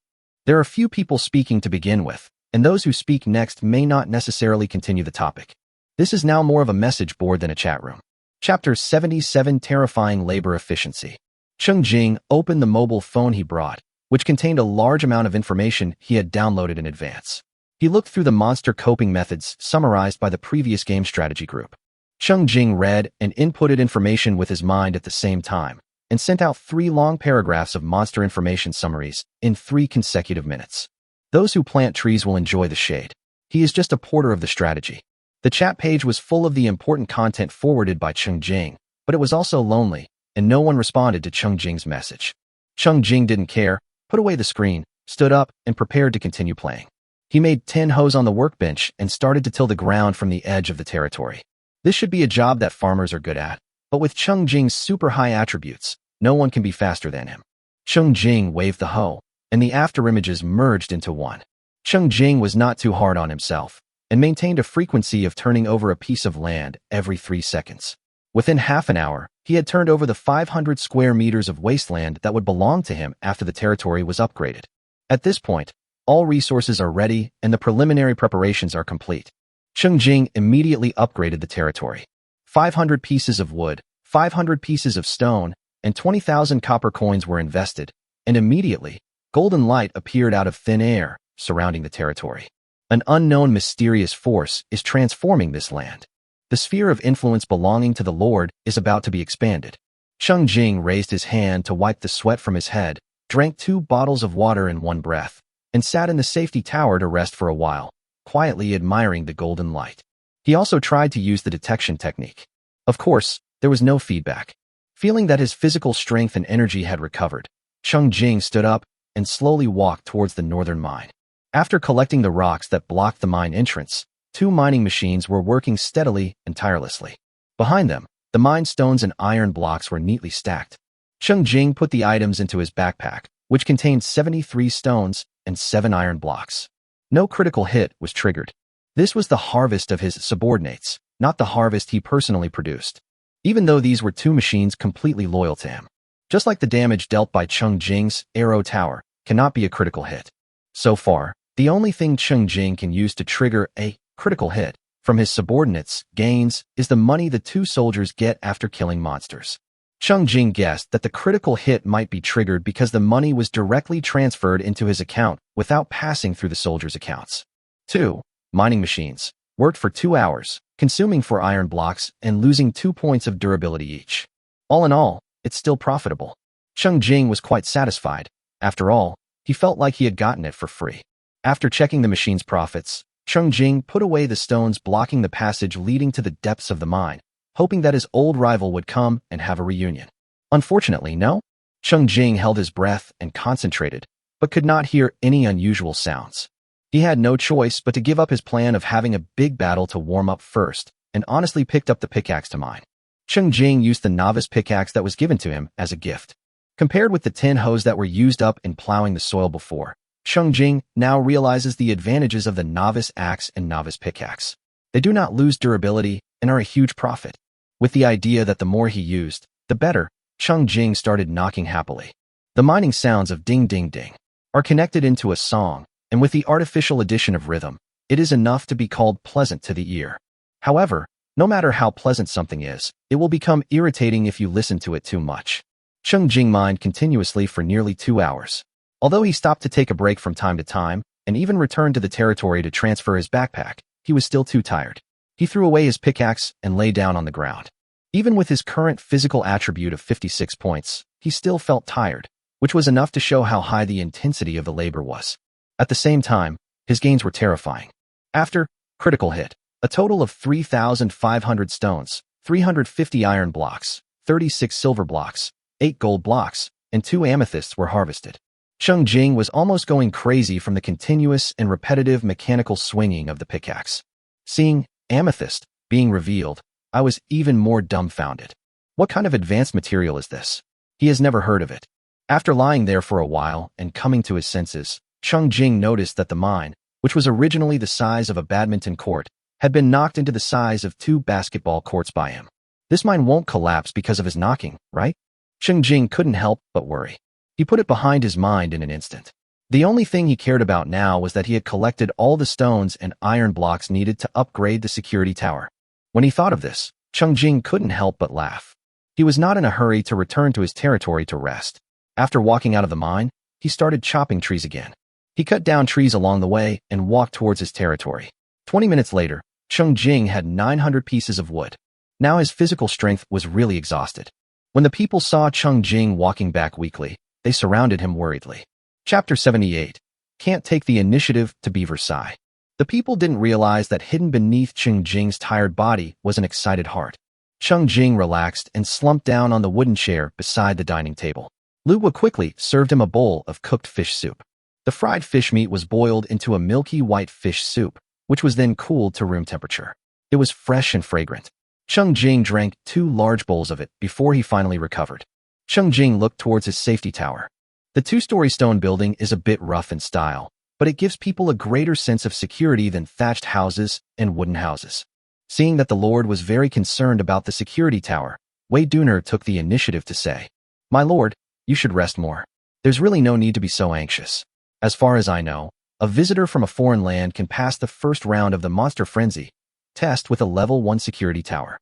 [SPEAKER 1] There are few people speaking to begin with, and those who speak next may not necessarily continue the topic. This is now more of a message board than a chat room. Chapter 77: Terrifying Labor Efficiency. Cheng Jing opened the mobile phone he brought, which contained a large amount of information he had downloaded in advance. He looked through the monster coping methods summarized by the previous game strategy group. Cheng Jing read and inputted information with his mind at the same time, and sent out 3 long paragraphs of monster information summaries in 3 consecutive minutes. Those who plant trees will enjoy the shade. He is just a porter of the strategy. The chat page was full of the important content forwarded by Cheng Jing, but it was also lonely, and no one responded to Cheng Jing's message. Cheng Jing didn't care, put away the screen, stood up, and prepared to continue playing. He made 10 hoes on the workbench and started to till the ground from the edge of the territory. This should be a job that farmers are good at, but with Cheng Jing's super high attributes, no one can be faster than him. Cheng Jing waved the hoe, and the afterimages merged into one. Cheng Jing was not too hard on himself, and maintained a frequency of turning over a piece of land every 3 seconds. Within half an hour, he had turned over the 500 square meters of wasteland that would belong to him after the territory was upgraded. At this point, all resources are ready and the preliminary preparations are complete. Cheng Jing immediately upgraded the territory. 500 pieces of wood, 500 pieces of stone, and 20,000 copper coins were invested, and immediately, golden light appeared out of thin air, surrounding the territory. An unknown mysterious force is transforming this land. The sphere of influence belonging to the Lord is about to be expanded. Cheng Jing raised his hand to wipe the sweat from his head, drank 2 bottles of water in one breath, and sat in the safety tower to rest for a while, quietly admiring the golden light. He also tried to use the detection technique. Of course, there was no feedback. Feeling that his physical strength and energy had recovered, Cheng Jing stood up and slowly walked towards the northern mine. After collecting the rocks that blocked the mine entrance, 2 mining machines were working steadily and tirelessly. Behind them, the mine stones and iron blocks were neatly stacked. Cheng Jing put the items into his backpack, which contained 73 stones and 7 iron blocks. No critical hit was triggered. This was the harvest of his subordinates, not the harvest he personally produced, even though these were 2 machines completely loyal to him. Just like the damage dealt by Cheng Jing's arrow tower cannot be a critical hit. So far, the only thing Cheng Jing can use to trigger a critical hit from his subordinates' gains is the money the 2 soldiers get after killing monsters. Cheng Jing guessed that the critical hit might be triggered because the money was directly transferred into his account without passing through the soldiers' accounts. 2 mining machines worked for 2 hours, consuming 4 iron blocks and losing 2 points of durability each. All in all, it's still profitable. Cheng Jing was quite satisfied. After all, he felt like he had gotten it for free. After checking the machine's profits, Cheng Jing put away the stones blocking the passage leading to the depths of the mine, hoping that his old rival would come and have a reunion. Unfortunately, no. Cheng Jing held his breath and concentrated, but could not hear any unusual sounds. He had no choice but to give up his plan of having a big battle to warm up first, and honestly picked up the pickaxe to mine. Cheng Jing used the novice pickaxe that was given to him as a gift. Compared with the 10 hoes that were used up in plowing the soil before, Cheng Jing now realizes the advantages of the novice axe and novice pickaxe. They do not lose durability and are a huge profit. With the idea that the more he used, the better, Cheng Jing started knocking happily. The mining sounds of ding ding ding are connected into a song, and with the artificial addition of rhythm, it is enough to be called pleasant to the ear. However, no matter how pleasant something is, it will become irritating if you listen to it too much. Cheng Jing mined continuously for nearly 2 hours. Although he stopped to take a break from time to time, and even returned to the territory to transfer his backpack, he was still too tired. He threw away his pickaxe and lay down on the ground. Even with his current physical attribute of 56 points, he still felt tired, which was enough to show how high the intensity of the labor was. At the same time, his gains were terrifying. After critical hit, a total of 3,500 stones, 350 iron blocks, 36 silver blocks, 8 gold blocks, and 2 amethysts were harvested. Cheng Jing was almost going crazy from the continuous and repetitive mechanical swinging of the pickaxe. Seeing amethyst being revealed, I was even more dumbfounded. What kind of advanced material is this? He has never heard of it. After lying there for a while and coming to his senses, Cheng Jing noticed that the mine, which was originally the size of a badminton court, had been knocked into the size of 2 basketball courts by him. This mine won't collapse because of his knocking, right? Cheng Jing couldn't help but worry. He put it behind his mind in an instant. The only thing he cared about now was that he had collected all the stones and iron blocks needed to upgrade the security tower. When he thought of this, Cheng Jing couldn't help but laugh. He was not in a hurry to return to his territory to rest. After walking out of the mine, he started chopping trees again. He cut down trees along the way and walked towards his territory. 20 minutes later, Cheng Jing had 900 pieces of wood. Now his physical strength was really exhausted. When the people saw Cheng Jing walking back weakly, they surrounded him worriedly. Chapter 78. Can't take the initiative to Versailles. The people didn't realize that hidden beneath Cheng Jing's tired body was an excited heart. Cheng Jing relaxed and slumped down on the wooden chair beside the dining table. Lu Guo quickly served him a bowl of cooked fish soup. The fried fish meat was boiled into a milky white fish soup, which was then cooled to room temperature. It was fresh and fragrant. Cheng Jing drank 2 large bowls of it before he finally recovered. Cheng Jing looked towards his safety tower. The 2-story stone building is a bit rough in style, but it gives people a greater sense of security than thatched houses and wooden houses. Seeing that the Lord was very concerned about the security tower, Wei Duner took the initiative to say, "My lord, you should rest more. There's really no need to be so anxious. As far as I know, a visitor from a foreign land can pass the first round of the Monster Frenzy test with a level 1 security tower."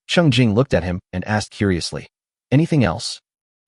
[SPEAKER 1] Cheng Jing looked at him and asked curiously, "Anything else?"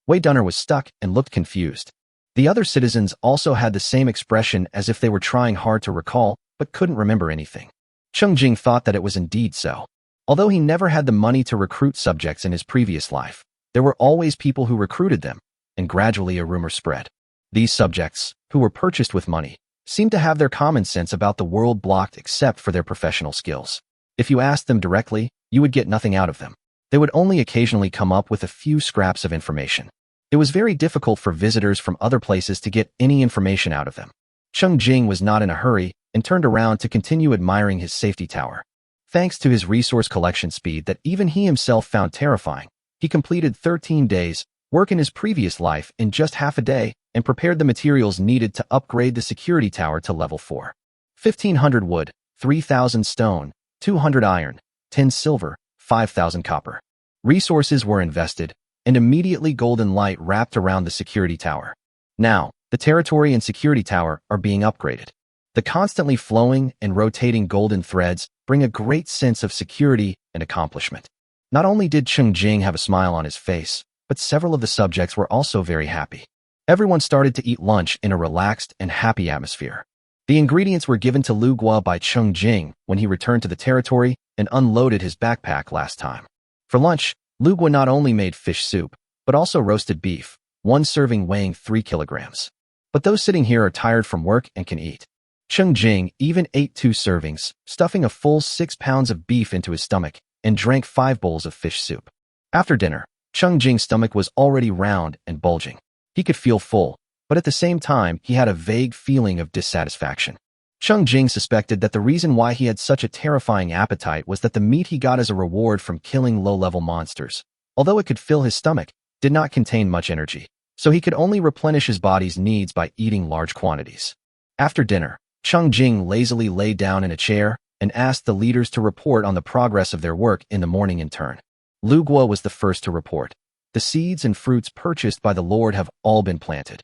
[SPEAKER 1] Wei Duner was stuck and looked confused. The other citizens also had the same expression as if they were trying hard to recall but couldn't remember anything. Cheng Jing thought that it was indeed so. Although he never had the money to recruit subjects in his previous life, there were always people who recruited them, and gradually a rumor spread. These subjects, who were purchased with money, seemed to have their common sense about the world blocked except for their professional skills. If you asked them directly, you would get nothing out of them. They would only occasionally come up with a few scraps of information. It was very difficult for visitors from other places to get any information out of them. Cheng Jing was not in a hurry and turned around to continue admiring his safety tower. Thanks to his resource collection speed that even he himself found terrifying, he completed 13 days' work in his previous life in just half a day and prepared the materials needed to upgrade the security tower to level 4. 1,500 wood, 3,000 stone, 200 iron, 10 silver, 5,000 copper. Resources were invested, and immediately golden light wrapped around the security tower. Now, the territory and security tower are being upgraded. The constantly flowing and rotating golden threads bring a great sense of security and accomplishment. Not only did Cheng Jing have a smile on his face, but several of the subjects were also very happy. Everyone started to eat lunch in a relaxed and happy atmosphere. The ingredients were given to Lu Guo by Cheng Jing when he returned to the territory and unloaded his backpack last time. For lunch, Lu Guo not only made fish soup, but also roasted beef, 1 serving weighing 3 kilograms. But those sitting here are tired from work and can eat. Cheng Jing even ate 2 servings, stuffing a full 6 pounds of beef into his stomach, and drank 5 bowls of fish soup. After dinner, Cheng Jing's stomach was already round and bulging. He could feel full, but at the same time, he had a vague feeling of dissatisfaction. Cheng Jing suspected that the reason why he had such a terrifying appetite was that the meat he got as a reward from killing low-level monsters, although it could fill his stomach, did not contain much energy, so he could only replenish his body's needs by eating large quantities. After dinner, Cheng Jing lazily lay down in a chair and asked the leaders to report on the progress of their work in the morning in turn. Lu Guo was the first to report. The seeds and fruits purchased by the Lord have all been planted.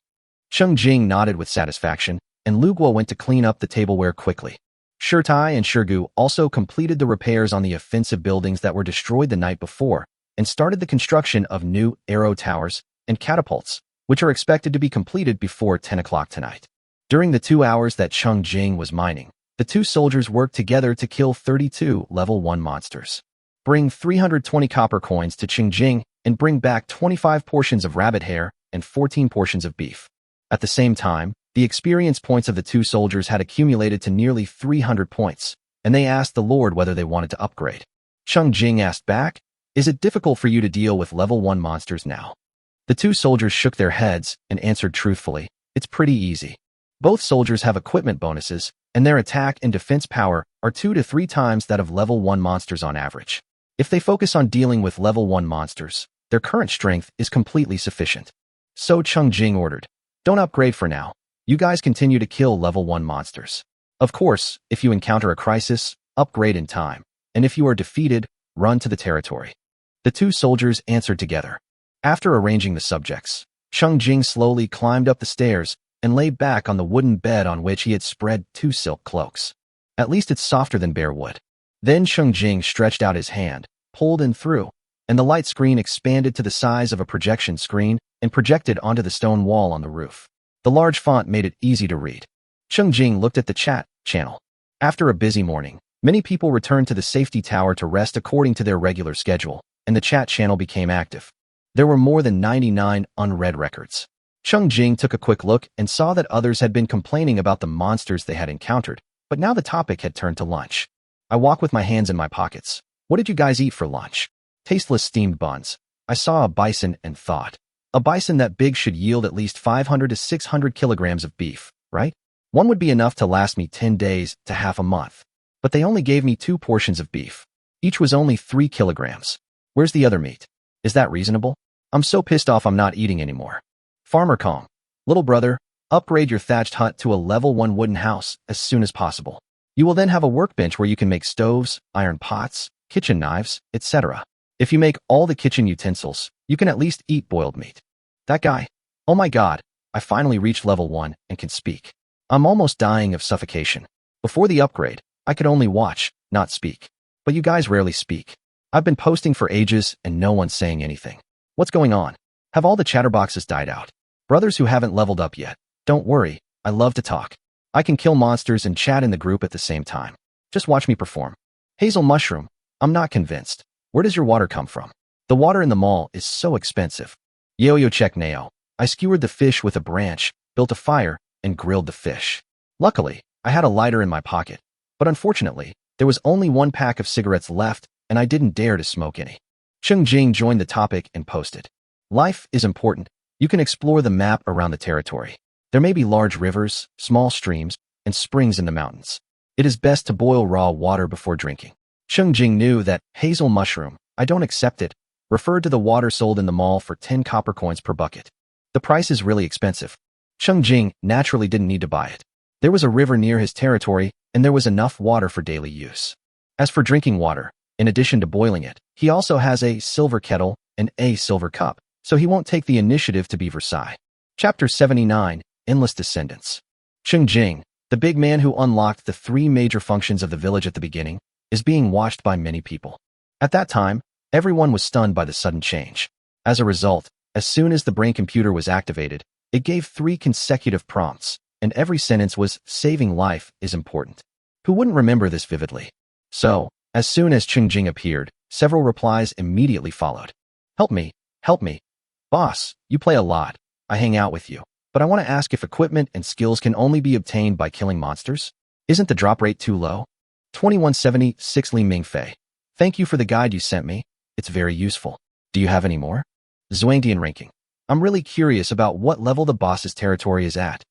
[SPEAKER 1] Cheng Jing nodded with satisfaction, and Lu Guo went to clean up the tableware quickly. Shirtai and Shirgu also completed the repairs on the offensive buildings that were destroyed the night before and started the construction of new arrow towers and catapults, which are expected to be completed before 10 o'clock tonight. During the 2 hours that Cheng Jing was mining, the 2 soldiers worked together to kill 32 level 1 monsters. Bring 320 copper coins to Cheng Jing and bring back 25 portions of rabbit hair and 14 portions of beef. At the same time, the experience points of the 2 soldiers had accumulated to nearly 300 points, and they asked the Lord whether they wanted to upgrade. Cheng Jing asked back, "Is it difficult for you to deal with level 1 monsters now?" The 2 soldiers shook their heads and answered truthfully, "It's pretty easy." Both soldiers have equipment bonuses, and their attack and defense power are 2 to 3 times that of level 1 monsters on average. If they focus on dealing with level 1 monsters, their current strength is completely sufficient. So Cheng Jing ordered, "Don't upgrade for now. You guys continue to kill level 1 monsters. Of course, if you encounter a crisis, upgrade in time, and if you are defeated, run to the territory." The 2 soldiers answered together. After arranging the subjects, Cheng Jing slowly climbed up the stairs and lay back on the wooden bed on which he had spread 2 silk cloaks. At least it's softer than bare wood. Then Cheng Jing stretched out his hand, pulled and threw, and the light screen expanded to the size of a projection screen and projected onto the stone wall on the roof. The large font made it easy to read. Cheng Jing looked at the chat channel. After a busy morning, many people returned to the safety tower to rest according to their regular schedule, and the chat channel became active. There were more than 99 unread records. Cheng Jing took a quick look and saw that others had been complaining about the monsters they had encountered, But now the topic had turned to lunch. I walk with my hands in my pockets. What did you guys eat for lunch? Tasteless steamed buns. I saw a bison and thought, a bison that big should yield at least 500 to 600 kilograms of beef, right? One would be enough to last me 10 days to half a month. But they only gave me 2 portions of beef. Each was only 3 kilograms. Where's the other meat? Is that reasonable? I'm so pissed off I'm not eating anymore. Farmer calm. Little brother, upgrade your thatched hut to a level 1 wooden house as soon as possible. You will then have a workbench where you can make stoves, iron pots, kitchen knives, etc. If you make all the kitchen utensils, you can at least eat boiled meat. That guy. Oh my god, I finally reached level 1 and can speak. I'm almost dying of suffocation. Before the upgrade, I could only watch, not speak. But you guys rarely speak. I've been posting for ages and no one's saying anything. What's going on? Have all the chatterboxes died out? Brothers who haven't leveled up yet, don't worry, I love to talk. I can kill monsters and chat in the group at the same time. Just watch me perform. Hazel mushroom, I'm not convinced. Where does your water come from? The water in the mall is so expensive. Yo-yo check nao. I skewered the fish with a branch, built a fire, and grilled the fish. Luckily, I had a lighter in my pocket. But unfortunately, there was only 1 pack of cigarettes left, and I didn't dare to smoke any. Cheng Jing joined the topic and posted, life is important. You can explore the map around the territory. There may be large rivers, small streams, and springs in the mountains. It is best to boil raw water before drinking. Cheng Jing knew that hazel mushroom, I don't accept it, referred to the water sold in the mall for 10 copper coins per bucket. The price is really expensive. Cheng Jing naturally didn't need to buy it. There was a river near his territory, and there was enough water for daily use. As for drinking water, in addition to boiling it, he also has a silver kettle and a silver cup, so he won't take the initiative to be Versailles. Chapter 79, Endless Descendants. Cheng Jing, the big man who unlocked the 3 major functions of the village at the beginning, is being watched by many people. At that time, everyone was stunned by the sudden change. As a result, as soon as the brain computer was activated, it gave 3 consecutive prompts, and every sentence was, saving life is important. Who wouldn't remember this vividly? So, as soon as Cheng Jing appeared, several replies immediately followed. Help me, help me. Boss, you play a lot. I hang out with you. But I want to ask if equipment and skills can only be obtained by killing monsters? Isn't the drop rate too low? 2176 Li Mingfei. Thank you for the guide you sent me. It's very useful. Do you have any more? Zhuangdian ranking. I'm really curious about what level the boss's territory is at.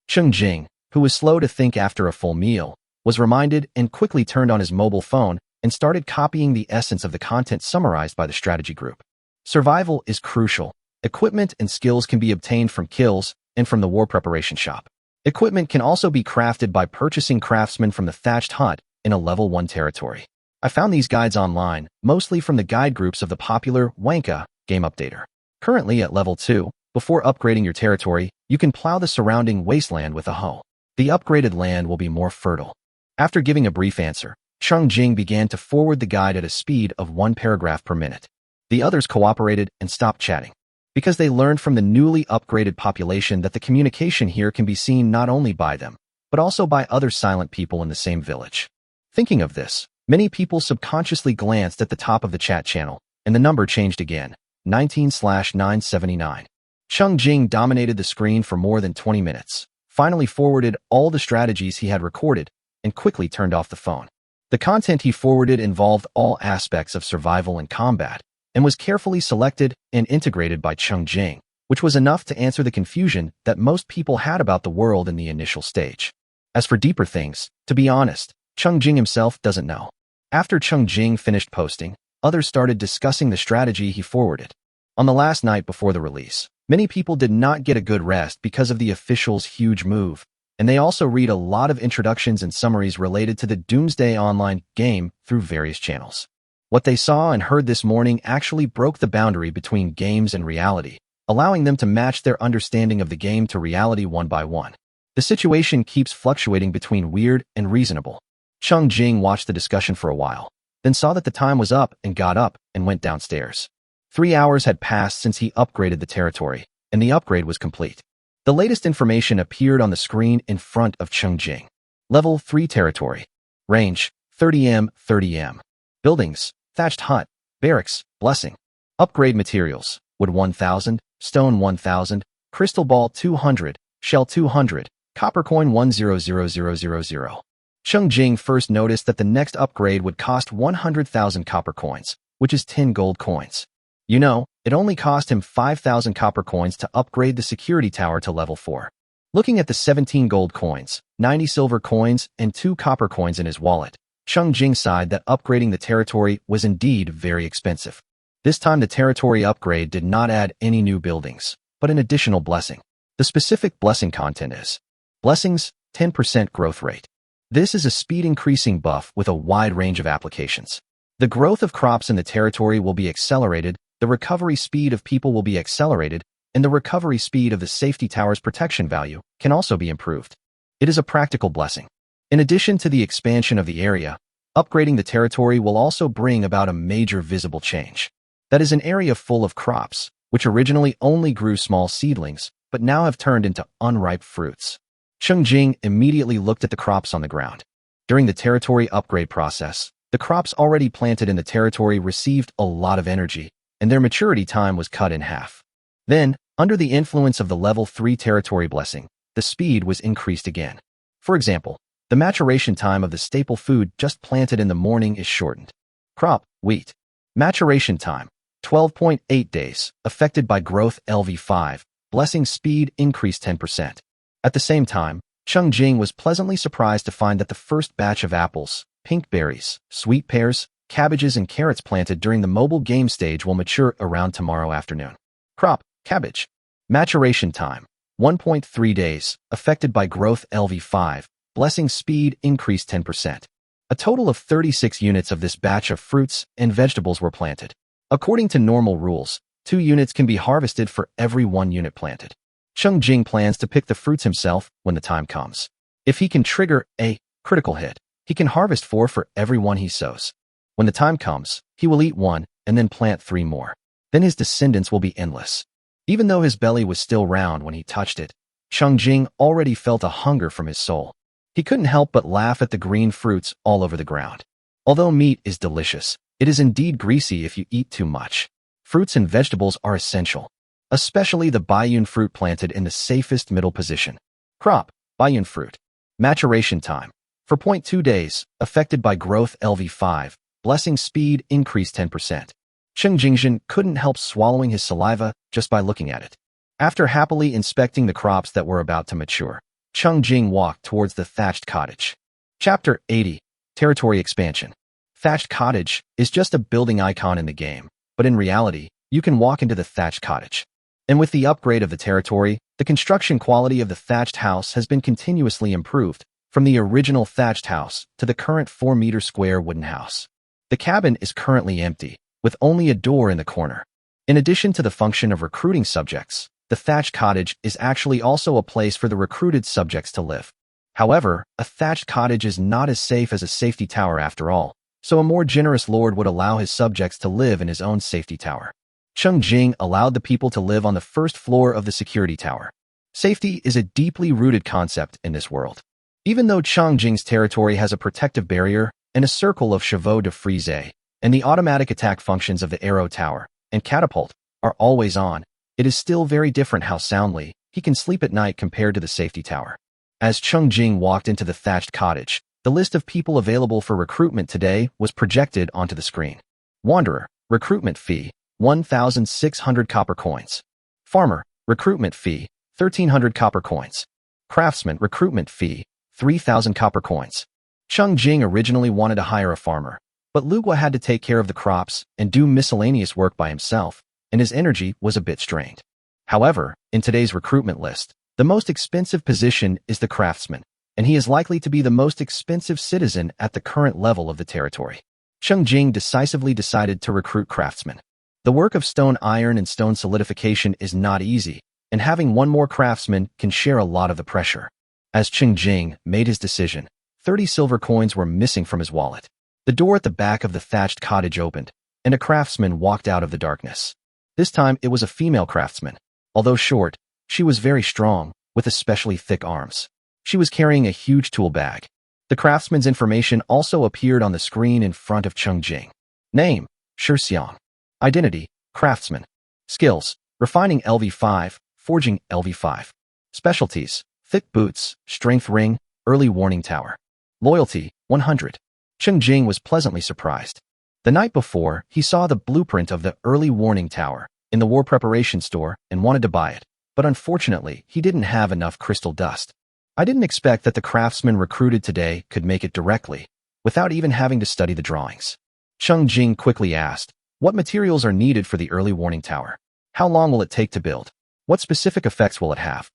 [SPEAKER 1] Cheng Jing, who was slow to think after a full meal, was reminded and quickly turned on his mobile phone and started copying the essence of the content summarized by the strategy group. Survival is crucial. Equipment and skills can be obtained from kills and from the war preparation shop. Equipment can also be crafted by purchasing craftsmen from the thatched hut in a level 1 territory. I found these guides online, mostly from the guide groups of the popular Wanka game updater. Currently at level 2, before upgrading your territory, you can plow the surrounding wasteland with a hoe. The upgraded land will be more fertile. After giving a brief answer, Cheng Jing began to forward the guide at a speed of 1 paragraph per minute. The others cooperated and stopped chatting, because they learned from the newly upgraded population that the communication here can be seen not only by them, but also by other silent people in the same village. Thinking of this, many people subconsciously glanced at the top of the chat channel, and the number changed again, 19/979. Cheng Jing dominated the screen for more than 20 minutes, finally forwarded all the strategies he had recorded, and quickly turned off the phone. The content he forwarded involved all aspects of survival and combat, and was carefully selected and integrated by Cheng Jing, which was enough to answer the confusion that most people had about the world in the initial stage. As for deeper things, to be honest, Cheng Jing himself doesn't know. After Cheng Jing finished posting, others started discussing the strategy he forwarded. On the last night before the release, many people did not get a good rest because of the official's huge move, and they also read a lot of introductions and summaries related to the Doomsday Online game through various channels. What they saw and heard this morning actually broke the boundary between games and reality, allowing them to match their understanding of the game to reality one by one. The situation keeps fluctuating between weird and reasonable. Cheng Jing watched the discussion for a while, then saw that the time was up and got up and went downstairs. 3 hours had passed since he upgraded the territory, and the upgrade was complete. The latest information appeared on the screen in front of Cheng Jing. Level 3 territory. Range, 30m, 30m. Buildings, thatched hut, barracks, blessing. Upgrade materials, wood 1000, stone 1000, crystal ball 200, shell 200, copper coin 100000. Cheng Jing first noticed that the next upgrade would cost 100,000 copper coins, which is 10 gold coins. You know, it only cost him 5,000 copper coins to upgrade the security tower to level 4. Looking at the 17 gold coins, 90 silver coins, and 2 copper coins in his wallet, Cheng Jing sighed that upgrading the territory was indeed very expensive. This time the territory upgrade did not add any new buildings, but an additional blessing. The specific blessing content is Blessings, 10% growth rate. This is a speed-increasing buff with a wide range of applications. The growth of crops in the territory will be accelerated, the recovery speed of people will be accelerated, and the recovery speed of the safety tower's protection value can also be improved. It is a practical blessing. In addition to the expansion of the area, upgrading the territory will also bring about a major visible change. That is an area full of crops, which originally only grew small seedlings, but now have turned into unripe fruits. Cheng Jing immediately looked at the crops on the ground. During the territory upgrade process, the crops already planted in the territory received a lot of energy, and their maturity time was cut in half. Then, under the influence of the level 3 territory blessing, the speed was increased again. For example, the maturation time of the staple food just planted in the morning is shortened. Crop, wheat. Maturation time, 12.8 days, affected by growth LV5, blessing speed increased 10%. At the same time, Cheng Jing was pleasantly surprised to find that the first batch of apples, pink berries, sweet pears, cabbages and carrots planted during the mobile game stage will mature around tomorrow afternoon. Crop, cabbage. Maturation time, 1.3 days, affected by growth LV5, blessing speed increased 10%. A total of 36 units of this batch of fruits and vegetables were planted. According to normal rules, 2 units can be harvested for every 1 unit planted. Cheng Jing plans to pick the fruits himself when the time comes. If he can trigger a critical hit, he can harvest 4 for every 1 he sows. When the time comes, he will eat 1 and then plant 3 more. Then his descendants will be endless. Even though his belly was still round when he touched it, Cheng Jing already felt a hunger from his soul. He couldn't help but laugh at the green fruits all over the ground. Although meat is delicious, it is indeed greasy if you eat too much. Fruits and vegetables are essential, especially the Baiyun fruit planted in the safest middle position. Crop, Baiyun fruit. Maturation time, 4.2 days, affected by growth LV5, blessing speed increased 10%. Cheng Jing couldn't help swallowing his saliva just by looking at it. After happily inspecting the crops that were about to mature, Cheng Jing walked towards the thatched cottage. Chapter 80, Territory Expansion. Thatched cottage is just a building icon in the game, but in reality, you can walk into the thatched cottage. And with the upgrade of the territory, the construction quality of the thatched house has been continuously improved, from the original thatched house to the current 4-meter square wooden house. The cabin is currently empty, with only a door in the corner. In addition to the function of recruiting subjects, the thatched cottage is actually also a place for the recruited subjects to live. However, a thatched cottage is not as safe as a safety tower after all, so a more generous lord would allow his subjects to live in his own safety tower. Cheng Jing allowed the people to live on the first floor of the security tower. Safety is a deeply rooted concept in this world. Even though Cheng Jing's territory has a protective barrier and a circle of chevaux de frise, and the automatic attack functions of the arrow tower and catapult are always on, it is still very different how soundly he can sleep at night compared to the safety tower. As Cheng Jing walked into the thatched cottage, the list of people available for recruitment today was projected onto the screen. Wanderer, recruitment fee, 1,600 copper coins. Farmer, recruitment fee, 1,300 copper coins. Craftsman, recruitment fee, 3,000 copper coins. Cheng Jing originally wanted to hire a farmer, but Lugua had to take care of the crops and do miscellaneous work by himself, and his energy was a bit strained. However, in today's recruitment list, the most expensive position is the craftsman, and he is likely to be the most expensive citizen at the current level of the territory. Cheng Jing decisively decided to recruit craftsmen. The work of stone iron and stone solidification is not easy, and having one more craftsman can share a lot of the pressure. As Cheng Jing made his decision, 30 silver coins were missing from his wallet. The door at the back of the thatched cottage opened, and a craftsman walked out of the darkness. This time it was a female craftsman. Although short, she was very strong, with especially thick arms. She was carrying a huge tool bag. The craftsman's information also appeared on the screen in front of Cheng Jing. Name, Shixiang. Identity, craftsman. Skills, refining LV5, forging LV5. Specialties, thick boots, strength ring, early warning tower. Loyalty, 100. Cheng Jing was pleasantly surprised. The night before, he saw the blueprint of the early warning tower in the war preparation store and wanted to buy it, but unfortunately, he didn't have enough crystal dust. I didn't expect that the craftsman recruited today could make it directly, without even having to study the drawings. Cheng Jing quickly asked, what materials are needed for the early warning tower? How long will it take to build? What specific effects will it have?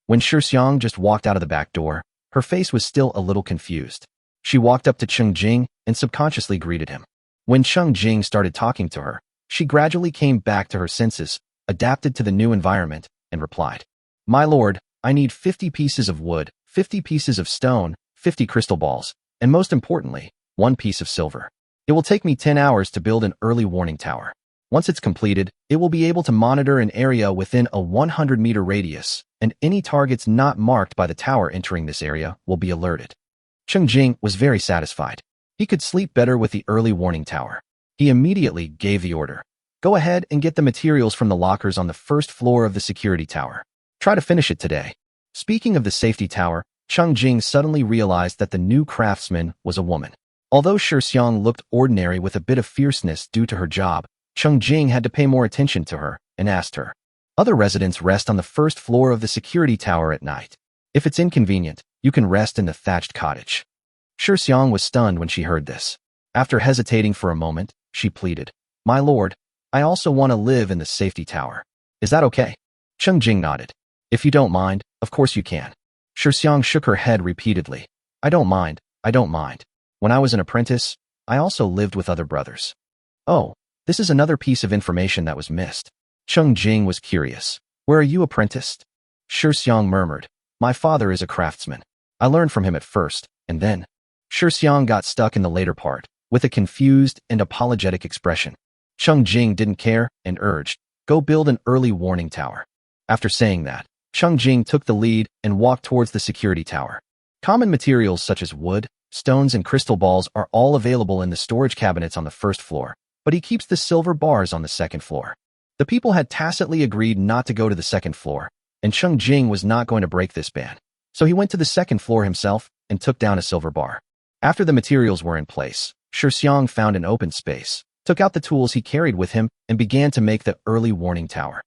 [SPEAKER 1] When Shixiang just walked out of the back door, her face was still a little confused. She walked up to Cheng Jing and subconsciously greeted him. When Cheng Jing started talking to her, she gradually came back to her senses, adapted to the new environment, and replied, My lord, I need 50 pieces of wood, 50 pieces of stone, 50 crystal balls, and most importantly, 1 piece of silver. It will take me 10 hours to build an early warning tower. Once it's completed, it will be able to monitor an area within a 100-meter radius, and any targets not marked by the tower entering this area will be alerted. Cheng Jing was very satisfied. He could sleep better with the early warning tower. He immediately gave the order. Go ahead and get the materials from the lockers on the first floor of the security tower. Try to finish it today. Speaking of the safety tower, Cheng Jing suddenly realized that the new craftsman was a woman. Although Shixiang looked ordinary with a bit of fierceness due to her job, Cheng Jing had to pay more attention to her and asked her. Other residents rest on the first floor of the security tower at night. If it's inconvenient, you can rest in the thatched cottage. Shixiang was stunned when she heard this. After hesitating for a moment, she pleaded, My lord, I also want to live in the safety tower. Is that okay? Cheng Jing nodded. If you don't mind, of course you can. Shixiang shook her head repeatedly. I don't mind, I don't mind. When I was an apprentice, I also lived with other brothers. Oh, this is another piece of information that was missed. Cheng Jing was curious. Where are you apprenticed? Shixiang murmured. My father is a craftsman. I learned from him at first, and then. Shixiang got stuck in the later part, with a confused and apologetic expression. Cheng Jing didn't care and urged, Go build an early warning tower. After saying that, Cheng Jing took the lead and walked towards the security tower. Common materials such as wood, stones, and crystal balls are all available in the storage cabinets on the first floor, but he keeps the silver bars on the second floor. The people had tacitly agreed not to go to the second floor, and Cheng Jing was not going to break this ban. So he went to the second floor himself and took down a silver bar. After the materials were in place, Shixiang found an open space, took out the tools he carried with him, and began to make the early warning tower.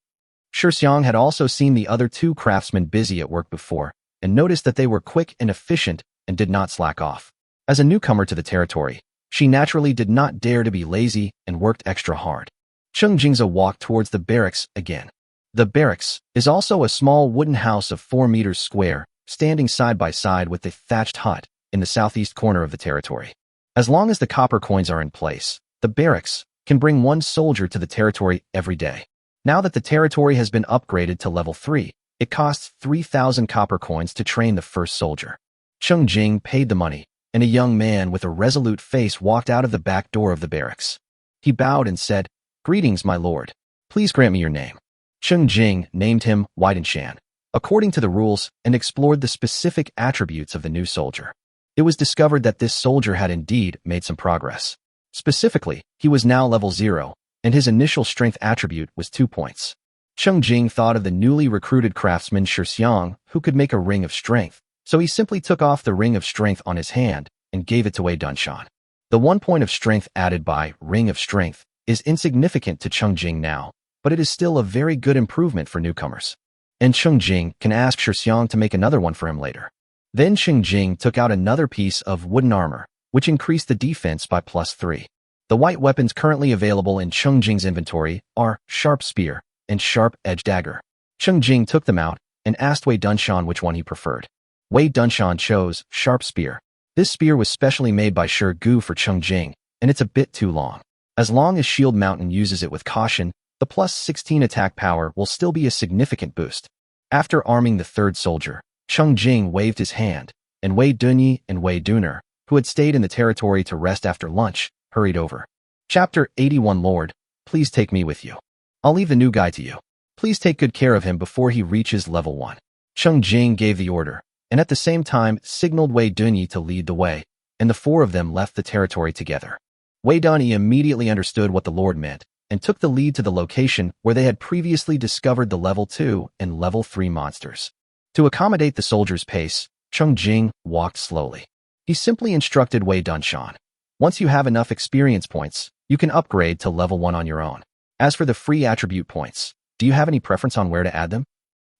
[SPEAKER 1] Shixiang had also seen the other 2 craftsmen busy at work before, and noticed that they were quick and efficient and did not slack off. As a newcomer to the territory, she naturally did not dare to be lazy and worked extra hard. Cheng Jing walked towards the barracks again. The barracks is also a small wooden house of 4 meters square, standing side by side with the thatched hut in the southeast corner of the territory. As long as the copper coins are in place, the barracks can bring 1 soldier to the territory every day. Now that the territory has been upgraded to level 3, it costs 3,000 copper coins to train the first soldier. Cheng Jing paid the money, and a young man with a resolute face walked out of the back door of the barracks. He bowed and said, Greetings, my lord. Please grant me your name. Cheng Jing named him Shan, according to the rules, and explored the specific attributes of the new soldier. It was discovered that this soldier had indeed made some progress. Specifically, he was now level 0, and his initial strength attribute was 2 points. Cheng Jing thought of the newly recruited craftsman Shixiang, who could make a ring of strength, so he simply took off the ring of strength on his hand and gave it to Wei Dunshan. The 1 point of strength added by ring of strength is insignificant to Cheng Jing now, but it is still a very good improvement for newcomers. And Cheng Jing can ask Shixiang to make another one for him later. Then Cheng Jing took out another piece of wooden armor, which increased the defense by +3. The white weapons currently available in Cheng Jing's inventory are Sharp Spear and Sharp Edge Dagger. Cheng Jing took them out and asked Wei Dunshan which one he preferred. Wei Dunshan chose Sharp Spear. This spear was specially made by Shi Gu for Cheng Jing, and it's a bit too long. As long as Shield Mountain uses it with caution, the +16 attack power will still be a significant boost. After arming the 3rd soldier, Cheng Jing waved his hand, and Wei Dunyi and Wei Duner, who had stayed in the territory to rest after lunch, hurried over. Chapter 81 Lord, please take me with you. I'll leave the new guy to you. Please take good care of him before he reaches level 1. Cheng Jing gave the order, and at the same time signaled Wei Dunyi to lead the way, and the 4 of them left the territory together. Wei Dunyi immediately understood what the Lord meant, and took the lead to the location where they had previously discovered the level 2 and level 3 monsters. To accommodate the soldier's pace, Cheng Jing walked slowly. He simply instructed Wei Dunshan. Once you have enough experience points, you can upgrade to level 1 on your own. As for the free attribute points, do you have any preference on where to add them?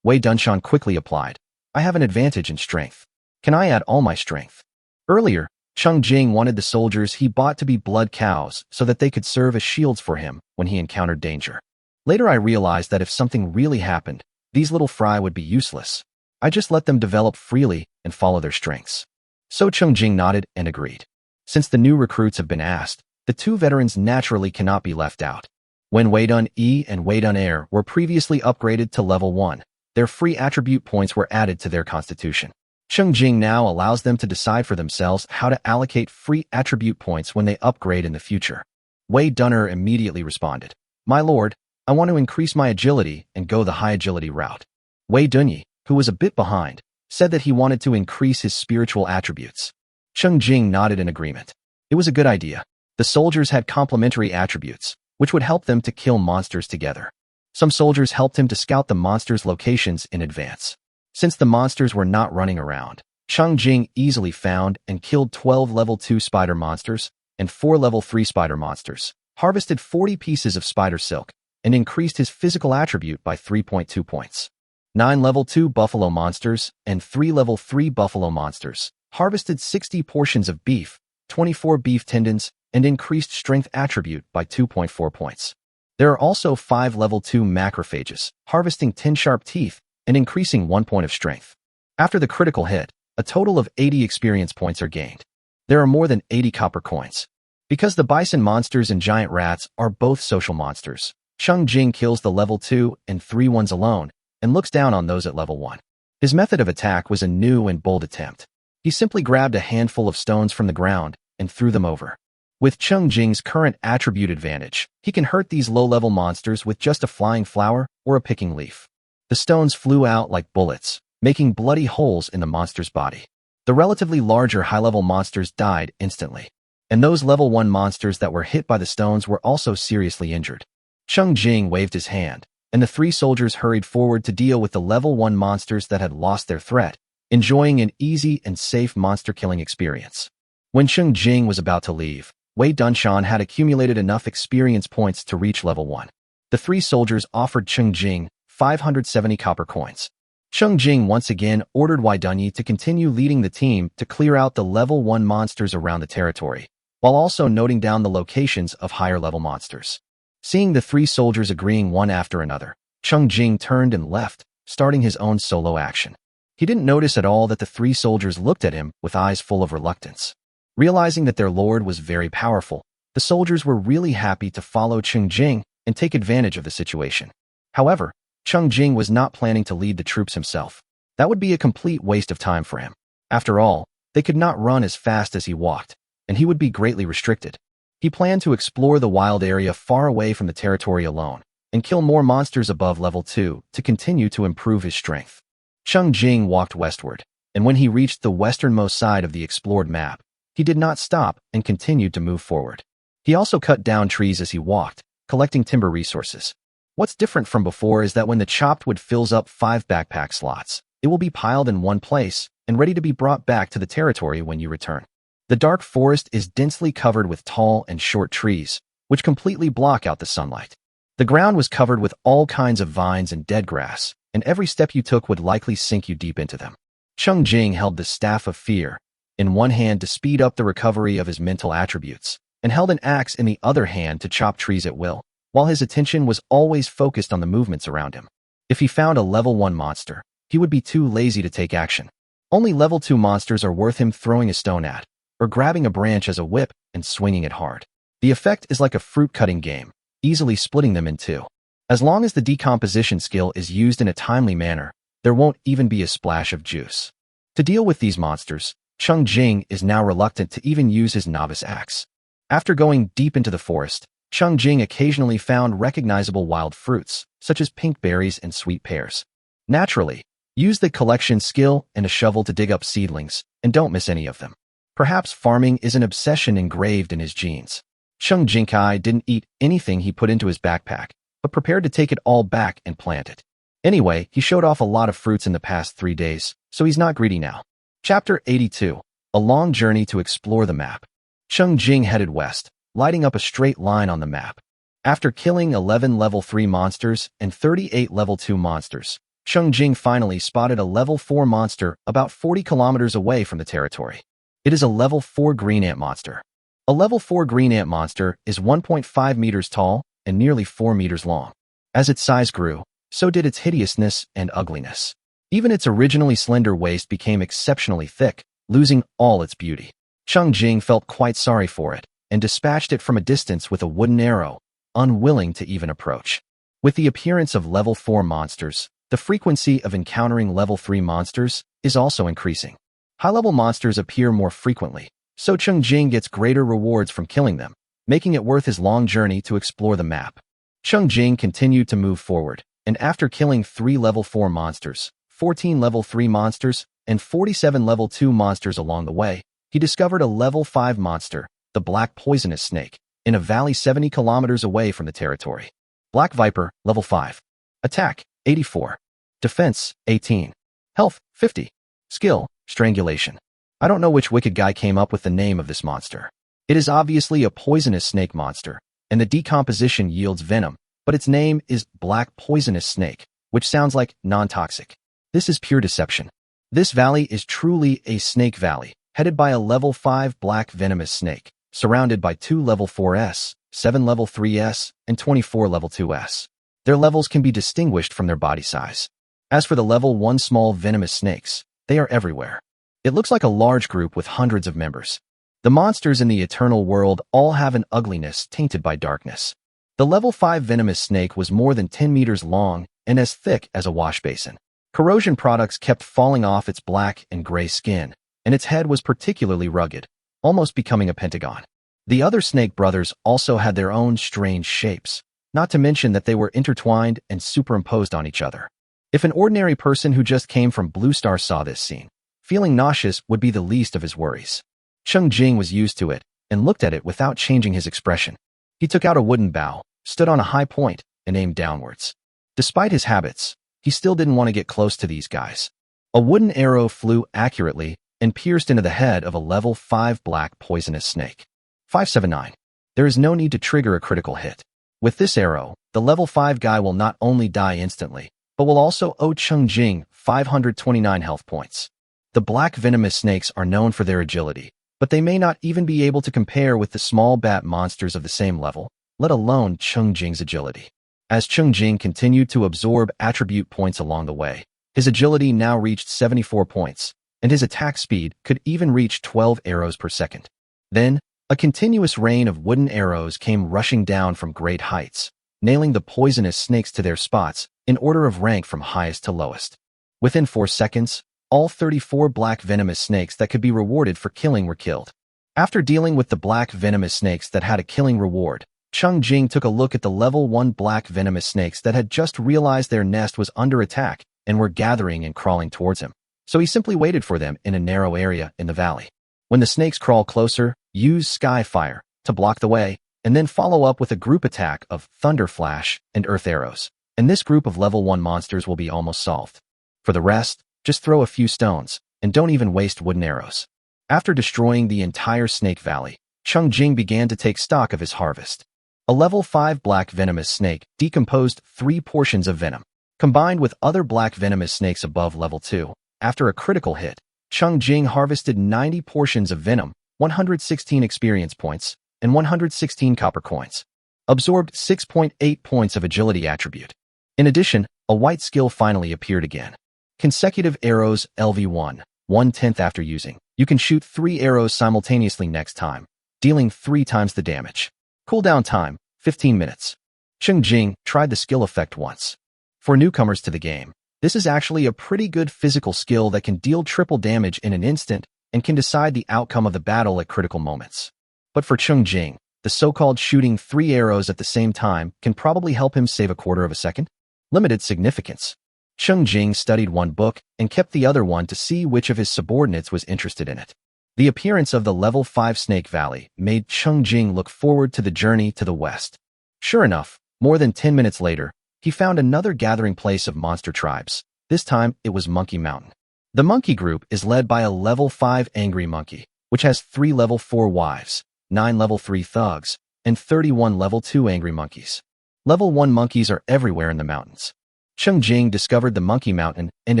[SPEAKER 1] Wei Dunshan quickly applied. I have an advantage in strength. Can I add all my strength? Earlier, Cheng Jing wanted the soldiers he bought to be blood cows so that they could serve as shields for him when he encountered danger. Later I realized that if something really happened, these little fry would be useless. I just let them develop freely and follow their strengths. So Cheng Jing nodded and agreed. Since the new recruits have been asked, the two veterans naturally cannot be left out. When Wei Dun E and Wei Dun Air were previously upgraded to level 1, their free attribute points were added to their constitution. Cheng Jing now allows them to decide for themselves how to allocate free attribute points when they upgrade in the future. Wei Dunner immediately responded, My lord, I want to increase my agility and go the high agility route. Wei Dunyi, who was a bit behind, said that he wanted to increase his spiritual attributes. Cheng Jing nodded in agreement. It was a good idea. The soldiers had complementary attributes, which would help them to kill monsters together. Some soldiers helped him to scout the monsters' locations in advance. Since the monsters were not running around, Cheng Jing easily found and killed 12 level 2 spider monsters and 4 level 3 spider monsters, harvested 40 pieces of spider silk, and increased his physical attribute by 3.2 points. 9 level 2 buffalo monsters and 3 level 3 buffalo monsters, harvested 60 portions of beef, 24 beef tendons, and increased strength attribute by 2.4 points. There are also 5 level 2 macrophages, harvesting 10 sharp teeth and increasing 1 point of strength. After the critical hit, a total of 80 experience points are gained. There are more than 80 copper coins. Because the bison monsters and giant rats are both social monsters, Cheng Jing kills the level 2 and 3 ones alone and looks down on those at level 1. His method of attack was a new and bold attempt. He simply grabbed a handful of stones from the ground and threw them over. With Cheng Jing's current attribute advantage, he can hurt these low-level monsters with just a flying flower or a picking leaf. The stones flew out like bullets, making bloody holes in the monster's body. The relatively larger high-level monsters died instantly, and those level 1 monsters that were hit by the stones were also seriously injured. Cheng Jing waved his hand, and the 3 soldiers hurried forward to deal with the level 1 monsters that had lost their threat, enjoying an easy and safe monster-killing experience. When Cheng Jing was about to leave, Wei Dunshan had accumulated enough experience points to reach level 1. The 3 soldiers offered Cheng Jing 570 copper coins. Cheng Jing once again ordered Wei Dunyi to continue leading the team to clear out the level 1 monsters around the territory, while also noting down the locations of higher-level monsters. Seeing the 3 soldiers agreeing one after another, Cheng Jing turned and left, starting his own solo action. He didn't notice at all that the 3 soldiers looked at him with eyes full of reluctance. Realizing that their lord was very powerful, the soldiers were really happy to follow Cheng Jing and take advantage of the situation. However, Cheng Jing was not planning to lead the troops himself. That would be a complete waste of time for him. After all, they could not run as fast as he walked, and he would be greatly restricted. He planned to explore the wild area far away from the territory alone and kill more monsters above level 2 to continue to improve his strength. Cheng Jing walked westward, and when he reached the westernmost side of the explored map, he did not stop and continued to move forward. He also cut down trees as he walked, collecting timber resources. What's different from before is that when the chopped wood fills up 5 backpack slots, it will be piled in one place and ready to be brought back to the territory when you return. The dark forest is densely covered with tall and short trees, which completely block out the sunlight. The ground was covered with all kinds of vines and dead grass, and every step you took would likely sink you deep into them. Cheng Jing held the Staff of Fear in one hand to speed up the recovery of his mental attributes, and held an axe in the other hand to chop trees at will, while his attention was always focused on the movements around him. If he found a level 1 monster, he would be too lazy to take action. Only level 2 monsters are worth him throwing a stone at, or grabbing a branch as a whip and swinging it hard. The effect is like a fruit-cutting game, easily splitting them in 2. As long as the decomposition skill is used in a timely manner, there won't even be a splash of juice. To deal with these monsters, Cheng Jing is now reluctant to even use his novice axe. After going deep into the forest, Cheng Jing occasionally found recognizable wild fruits, such as pink berries and sweet pears. Naturally, use the collection skill and a shovel to dig up seedlings, and don't miss any of them. Perhaps farming is an obsession engraved in his genes. Cheng Jingkai didn't eat anything he put into his backpack, but prepared to take it all back and plant it. Anyway, he showed off a lot of fruits in the past 3 days, so he's not greedy now. Chapter 82. A long journey to explore the map. Cheng Jing headed west, lighting up a straight line on the map. After killing 11 level 3 monsters and 38 level 2 monsters, Cheng Jing finally spotted a level 4 monster about 40 kilometers away from the territory. It is a level 4 green ant monster. A level 4 green ant monster is 1.5 meters tall and nearly 4 meters long. As its size grew, so did its hideousness and ugliness. Even its originally slender waist became exceptionally thick, losing all its beauty. Cheng Jing felt quite sorry for it and dispatched it from a distance with a wooden arrow, unwilling to even approach. With the appearance of level 4 monsters, the frequency of encountering level 3 monsters is also increasing. High-level monsters appear more frequently, so Cheng Jing gets greater rewards from killing them, making it worth his long journey to explore the map. Cheng Jing continued to move forward, and after killing 3 level 4 monsters, 14 level 3 monsters, and 47 level 2 monsters along the way, he discovered a level 5 monster, the black poisonous snake, in a valley 70 kilometers away from the territory. Black Viper, level 5. Attack, 84. Defense, 18. Health, 50. Skill, strangulation. I don't know which wicked guy came up with the name of this monster. It is obviously a poisonous snake monster, and the decomposition yields venom, but its name is black poisonous snake, which sounds like non-toxic. This is pure deception. This valley is truly a snake valley, headed by a level 5 black venomous snake, surrounded by 2 level 4s, 7 level 3s, and 24 level 2s. Their levels can be distinguished from their body size. As for the level 1 small venomous snakes, they are everywhere. It looks like a large group with hundreds of members. The monsters in the eternal world all have an ugliness tainted by darkness. The level 5 venomous snake was more than 10 meters long and as thick as a wash basin. Corrosion products kept falling off its black and gray skin, and its head was particularly rugged, almost becoming a pentagon. The other snake brothers also had their own strange shapes, not to mention that they were intertwined and superimposed on each other. If an ordinary person who just came from Blue Star saw this scene, feeling nauseous would be the least of his worries. Cheng Jing was used to it and looked at it without changing his expression. He took out a wooden bow, stood on a high point, and aimed downwards. Despite his habits, he still didn't want to get close to these guys. A wooden arrow flew accurately and pierced into the head of a level 5 black poisonous snake. 579. There is no need to trigger a critical hit. With this arrow, the level 5 guy will not only die instantly, but will also owe Cheng Jing 529 health points. The black venomous snakes are known for their agility, but they may not even be able to compare with the small bat monsters of the same level, let alone Cheng Jing's agility. As Cheng Jing continued to absorb attribute points along the way, his agility now reached 74 points, and his attack speed could even reach 12 arrows per second. Then, a continuous rain of wooden arrows came rushing down from great heights, nailing the poisonous snakes to their spots in order of rank from highest to lowest. Within 4 seconds, all 34 black venomous snakes that could be rewarded for killing were killed. After dealing with the black venomous snakes that had a killing reward, Cheng Jing took a look at the level 1 black venomous snakes that had just realized their nest was under attack and were gathering and crawling towards him. So he simply waited for them in a narrow area in the valley. When the snakes crawl closer, use Sky Fire to block the way, and then follow up with a group attack of Thunder Flash and Earth Arrows, and this group of level 1 monsters will be almost solved. For the rest, just throw a few stones, and don't even waste wooden arrows. After destroying the entire snake valley, Cheng Jing began to take stock of his harvest. A level 5 black venomous snake decomposed 3 portions of venom. Combined with other black venomous snakes above level 2, after a critical hit, Cheng Jing harvested 90 portions of venom, 116 experience points, and 116 copper coins. Absorbed 6.8 points of agility attribute. In addition, a white skill finally appeared again. Consecutive arrows LV1, 1/10 after using. You can shoot 3 arrows simultaneously next time, dealing 3 times the damage. Cooldown time, 15 minutes. Cheng Jing tried the skill effect once. For newcomers to the game, this is actually a pretty good physical skill that can deal triple damage in an instant and can decide the outcome of the battle at critical moments. But for Cheng Jing, the so-called shooting 3 arrows at the same time can probably help him save a quarter of a second. Limited significance. Cheng Jing studied one book and kept the other one to see which of his subordinates was interested in it. The appearance of the level 5 Snake Valley made Cheng Jing look forward to the journey to the west. Sure enough, more than 10 minutes later, he found another gathering place of monster tribes. This time, it was Monkey Mountain. The monkey group is led by a level 5 angry monkey, which has 3 level 4 wives, 9 level 3 thugs, and 31 level 2 angry monkeys. Level 1 monkeys are everywhere in the mountains. Cheng Jing discovered the monkey mountain and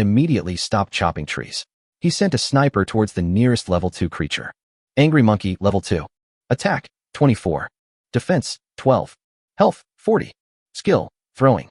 [SPEAKER 1] immediately stopped chopping trees. He sent a sniper towards the nearest level 2 creature. Angry monkey, level 2. Attack, 24. Defense, 12. Health, 40. Skill, throwing.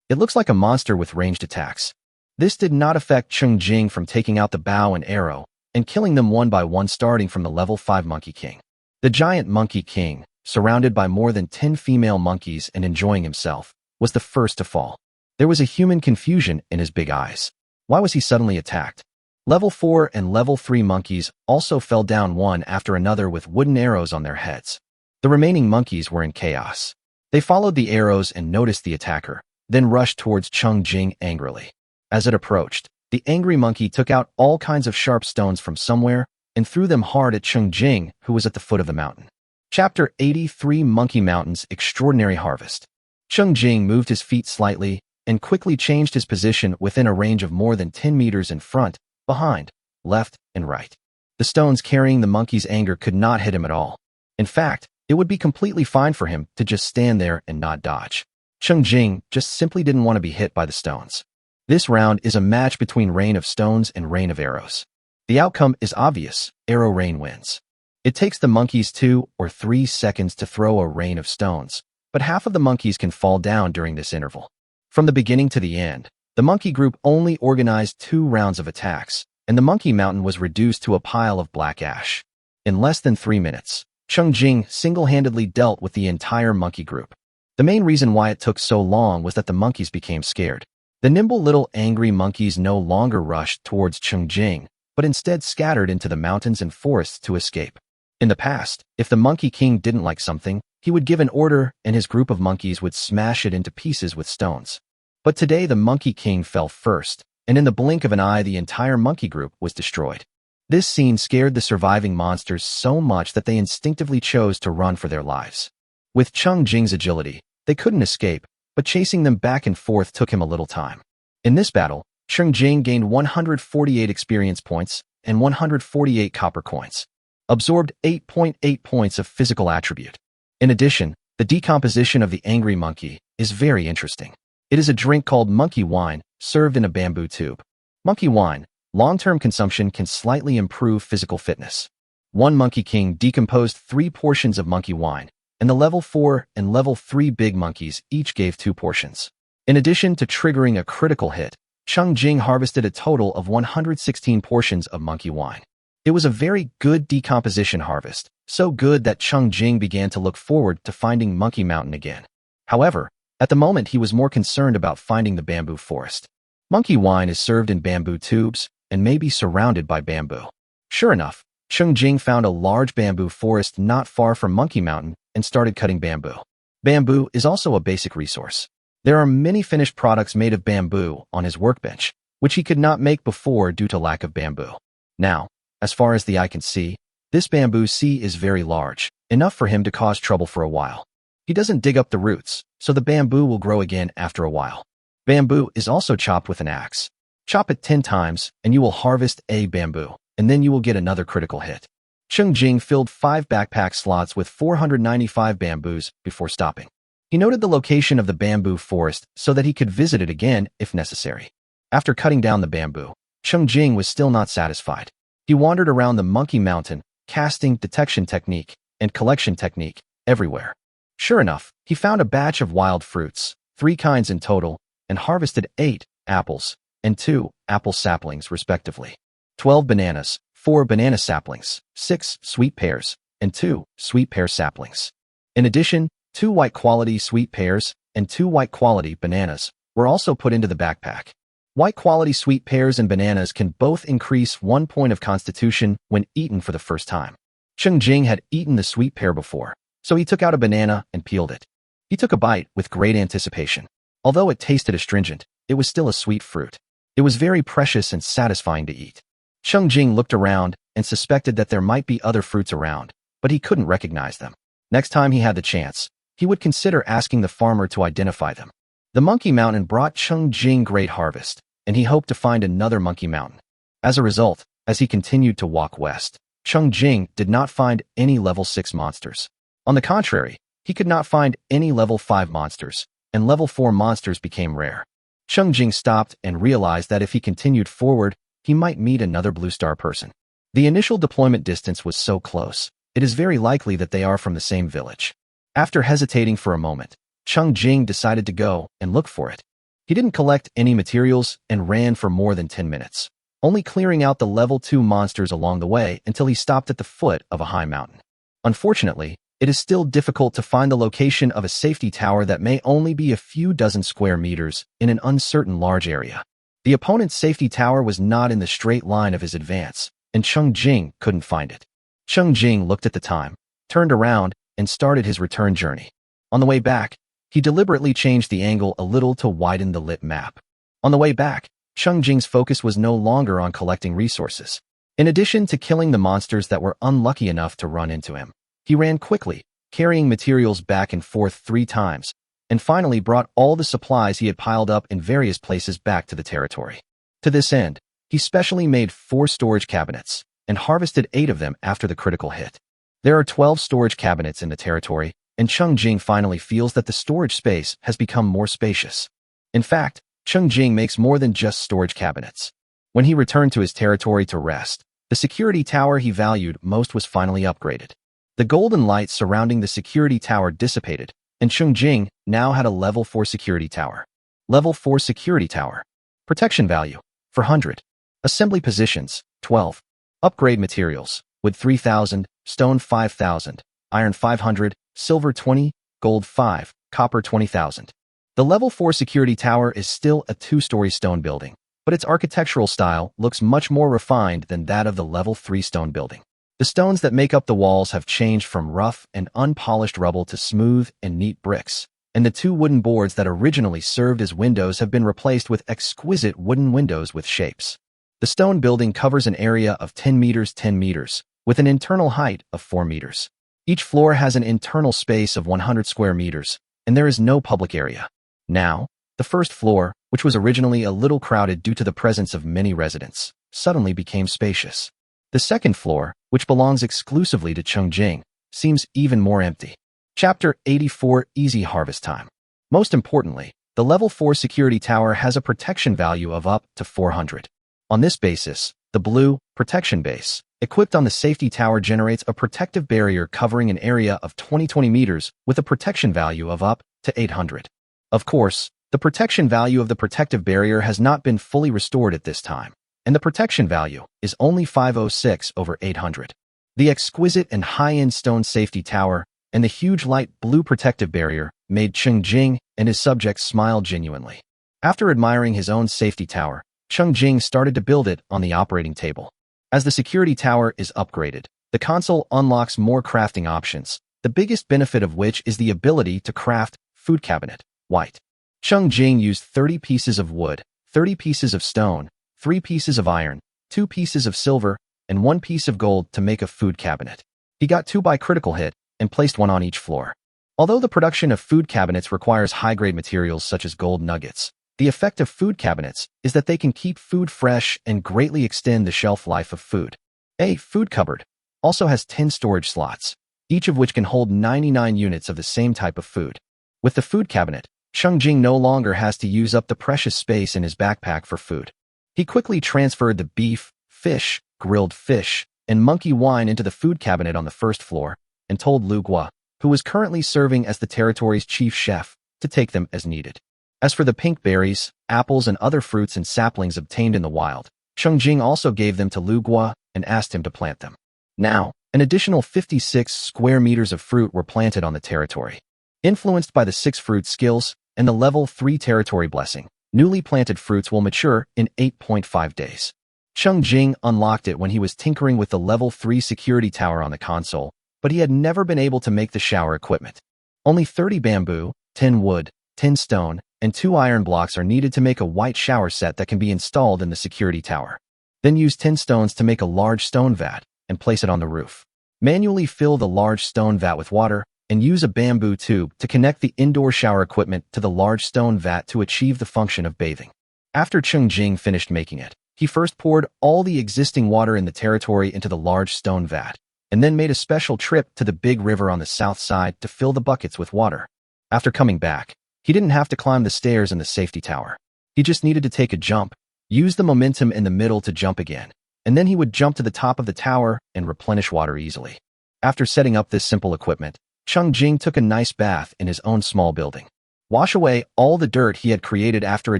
[SPEAKER 1] It looks like a monster with ranged attacks. This did not affect Cheng Jing from taking out the bow and arrow and killing them one by one starting from the level 5 Monkey King. The giant Monkey King, surrounded by more than 10 female monkeys and enjoying himself, was the first to fall. There was a human confusion in his big eyes. Why was he suddenly attacked? Level 4 and level 3 monkeys also fell down one after another with wooden arrows on their heads. The remaining monkeys were in chaos. They followed the arrows and noticed the attacker, then rushed towards Cheng Jing angrily. As it approached, the angry monkey took out all kinds of sharp stones from somewhere and threw them hard at Cheng Jing, who was at the foot of the mountain. Chapter 83 Monkey Mountain's Extraordinary Harvest. Cheng Jing moved his feet slightly and quickly changed his position within a range of more than 10 meters in front, behind, left, and right. The stones carrying the monkey's anger could not hit him at all. In fact, it would be completely fine for him to just stand there and not dodge. Cheng Jing just simply didn't want to be hit by the stones. This round is a match between Rain of Stones and Rain of Arrows. The outcome is obvious. Arrow Rain wins. It takes the monkeys 2 or 3 seconds to throw a rain of stones, but half of the monkeys can fall down during this interval. From the beginning to the end, the monkey group only organized 2 rounds of attacks, and the monkey mountain was reduced to a pile of black ash. In less than 3 minutes, Cheng Jing single-handedly dealt with the entire monkey group. The main reason why it took so long was that the monkeys became scared. The nimble little angry monkeys no longer rushed towards Cheng Jing, but instead scattered into the mountains and forests to escape. In the past, if the Monkey King didn't like something, he would give an order and his group of monkeys would smash it into pieces with stones. But today the Monkey King fell first, and in the blink of an eye the entire monkey group was destroyed. This scene scared the surviving monsters so much that they instinctively chose to run for their lives. With Cheng Jing's agility, they couldn't escape, but chasing them back and forth took him a little time. In this battle, Cheng Jing gained 148 experience points and 148 copper coins. Absorbed 8.8 points of physical attribute. In addition, the decomposition of the angry monkey is very interesting. It is a drink called monkey wine, served in a bamboo tube. Monkey wine, long-term consumption can slightly improve physical fitness. One Monkey King decomposed 3 portions of monkey wine, and the level 4 and level 3 big monkeys each gave 2 portions. In addition to triggering a critical hit, Cheng Jing harvested a total of 116 portions of monkey wine. It was a very good decomposition harvest, so good that Cheng Jing began to look forward to finding Monkey Mountain again. However, at the moment he was more concerned about finding the bamboo forest. Monkey wine is served in bamboo tubes and may be surrounded by bamboo. Sure enough, Cheng Jing found a large bamboo forest not far from Monkey Mountain and started cutting bamboo. Bamboo is also a basic resource. There are many finished products made of bamboo on his workbench, which he could not make before due to lack of bamboo. Now, as far as the eye can see, this bamboo sea is very large, enough for him to cause trouble for a while. He doesn't dig up the roots, so the bamboo will grow again after a while. Bamboo is also chopped with an axe. Chop it 10 times, and you will harvest a bamboo, and then you will get another critical hit. Cheng Jing filled 5 backpack slots with 495 bamboos before stopping. He noted the location of the bamboo forest so that he could visit it again if necessary. After cutting down the bamboo, Cheng Jing was still not satisfied. He wandered around the Monkey Mountain, casting detection technique and collection technique everywhere. Sure enough, he found a batch of wild fruits, 3 kinds in total, and harvested 8 apples and 2 apple saplings respectively, 12 bananas, 4 banana saplings, 6 sweet pears, and 2 sweet pear saplings. In addition, 2 white quality sweet pears and 2 white quality bananas were also put into the backpack. White quality sweet pears and bananas can both increase 1 point of constitution when eaten for the first time. Cheng Jing had eaten the sweet pear before, so he took out a banana and peeled it. He took a bite with great anticipation. Although it tasted astringent, it was still a sweet fruit. It was very precious and satisfying to eat. Cheng Jing looked around and suspected that there might be other fruits around, but he couldn't recognize them. Next time he had the chance, he would consider asking the farmer to identify them. The Monkey Mountain brought Cheng Jing great harvest, and he hoped to find another Monkey Mountain. As a result, as he continued to walk west, Cheng Jing did not find any level 6 monsters. On the contrary, he could not find any level 5 monsters, and level 4 monsters became rare. Cheng Jing stopped and realized that if he continued forward, he might meet another blue star person. The initial deployment distance was so close, it is very likely that they are from the same village. After hesitating for a moment, Cheng Jing decided to go and look for it. He didn't collect any materials and ran for more than 10 minutes, only clearing out the level 2 monsters along the way until he stopped at the foot of a high mountain. Unfortunately, it is still difficult to find the location of a safety tower that may only be a few dozen square meters in an uncertain large area. The opponent's safety tower was not in the straight line of his advance, and Cheng Jing couldn't find it. Cheng Jing looked at the time, turned around, and started his return journey. On the way back, he deliberately changed the angle a little to widen the lit map. On the way back, Cheng Jing's focus was no longer on collecting resources. In addition to killing the monsters that were unlucky enough to run into him, he ran quickly, carrying materials back and forth 3 times, and finally brought all the supplies he had piled up in various places back to the territory. To this end, he specially made 4 storage cabinets, and harvested 8 of them after the critical hit. There are 12 storage cabinets in the territory, and Cheng Jing finally feels that the storage space has become more spacious. In fact, Cheng Jing makes more than just storage cabinets. When he returned to his territory to rest, the security tower he valued most was finally upgraded. The golden light surrounding the security tower dissipated, and Cheng Jing now had a level 4 security tower. Level 4 security tower. Protection value, 400. Assembly positions, 12. Upgrade materials, wood 3,000, stone 5,000, iron 500, silver 20, gold 5, copper 20,000. The level 4 security tower is still a 2-story stone building, but its architectural style looks much more refined than that of the level 3 stone building. The stones that make up the walls have changed from rough and unpolished rubble to smooth and neat bricks, and the 2 wooden boards that originally served as windows have been replaced with exquisite wooden windows with shapes. The stone building covers an area of 10 meters, with an internal height of 4 meters. Each floor has an internal space of 100 square meters, and there is no public area. Now, the first floor, which was originally a little crowded due to the presence of many residents, suddenly became spacious. The second floor, which belongs exclusively to Cheng Jing, seems even more empty. Chapter 84 Easy Harvest Time. Most importantly, the level 4 security tower has a protection value of up to 400. On this basis, the blue protection base, equipped on the safety tower, generates a protective barrier covering an area of 20 meters with a protection value of up to 800. Of course, the protection value of the protective barrier has not been fully restored at this time, and the protection value is only 506 over 800. The exquisite and high-end stone safety tower and the huge light blue protective barrier made Cheng Jing and his subjects smile genuinely. After admiring his own safety tower, Cheng Jing started to build it on the operating table. As the security tower is upgraded, the console unlocks more crafting options, the biggest benefit of which is the ability to craft food cabinet, white. Cheng Jing used 30 pieces of wood, 30 pieces of stone, 3 pieces of iron, 2 pieces of silver, and 1 piece of gold to make a food cabinet. He got 2 by critical hit and placed 1 on each floor. Although the production of food cabinets requires high-grade materials such as gold nuggets, the effect of food cabinets is that they can keep food fresh and greatly extend the shelf life of food. A food cupboard also has 10 storage slots, each of which can hold 99 units of the same type of food. With the food cabinet, Cheng Jing no longer has to use up the precious space in his backpack for food. He quickly transferred the beef, fish, grilled fish, and monkey wine into the food cabinet on the first floor, and told Lu Gua, who was currently serving as the territory's chief chef, to take them as needed. As for the pink berries, apples, and other fruits and saplings obtained in the wild, Cheng Jing also gave them to Lu Gua and asked him to plant them. Now, an additional 56 square meters of fruit were planted on the territory. Influenced by the 6 fruit skills and the level 3 territory blessing, newly planted fruits will mature in 8.5 days. Cheng Jing unlocked it when he was tinkering with the level 3 security tower on the console, but he had never been able to make the shower equipment. Only 30 bamboo, 10 wood, 10 stone, and 2 iron blocks are needed to make a white shower set that can be installed in the security tower. Then use 10 stones to make a large stone vat and place it on the roof. Manually fill the large stone vat with water and use a bamboo tube to connect the indoor shower equipment to the large stone vat to achieve the function of bathing. After Cheng Jing finished making it, He first poured all the existing water in the territory into the large stone vat, and then made a special trip to the big river on the south side to fill the buckets with water. After coming back, he didn't have to climb the stairs in the safety tower. He just needed to take a jump, use the momentum in the middle to jump again, and then he would jump to the top of the tower and replenish water easily. After setting up this simple equipment, Cheng Jing took a nice bath in his own small building. Wash away all the dirt he had created after a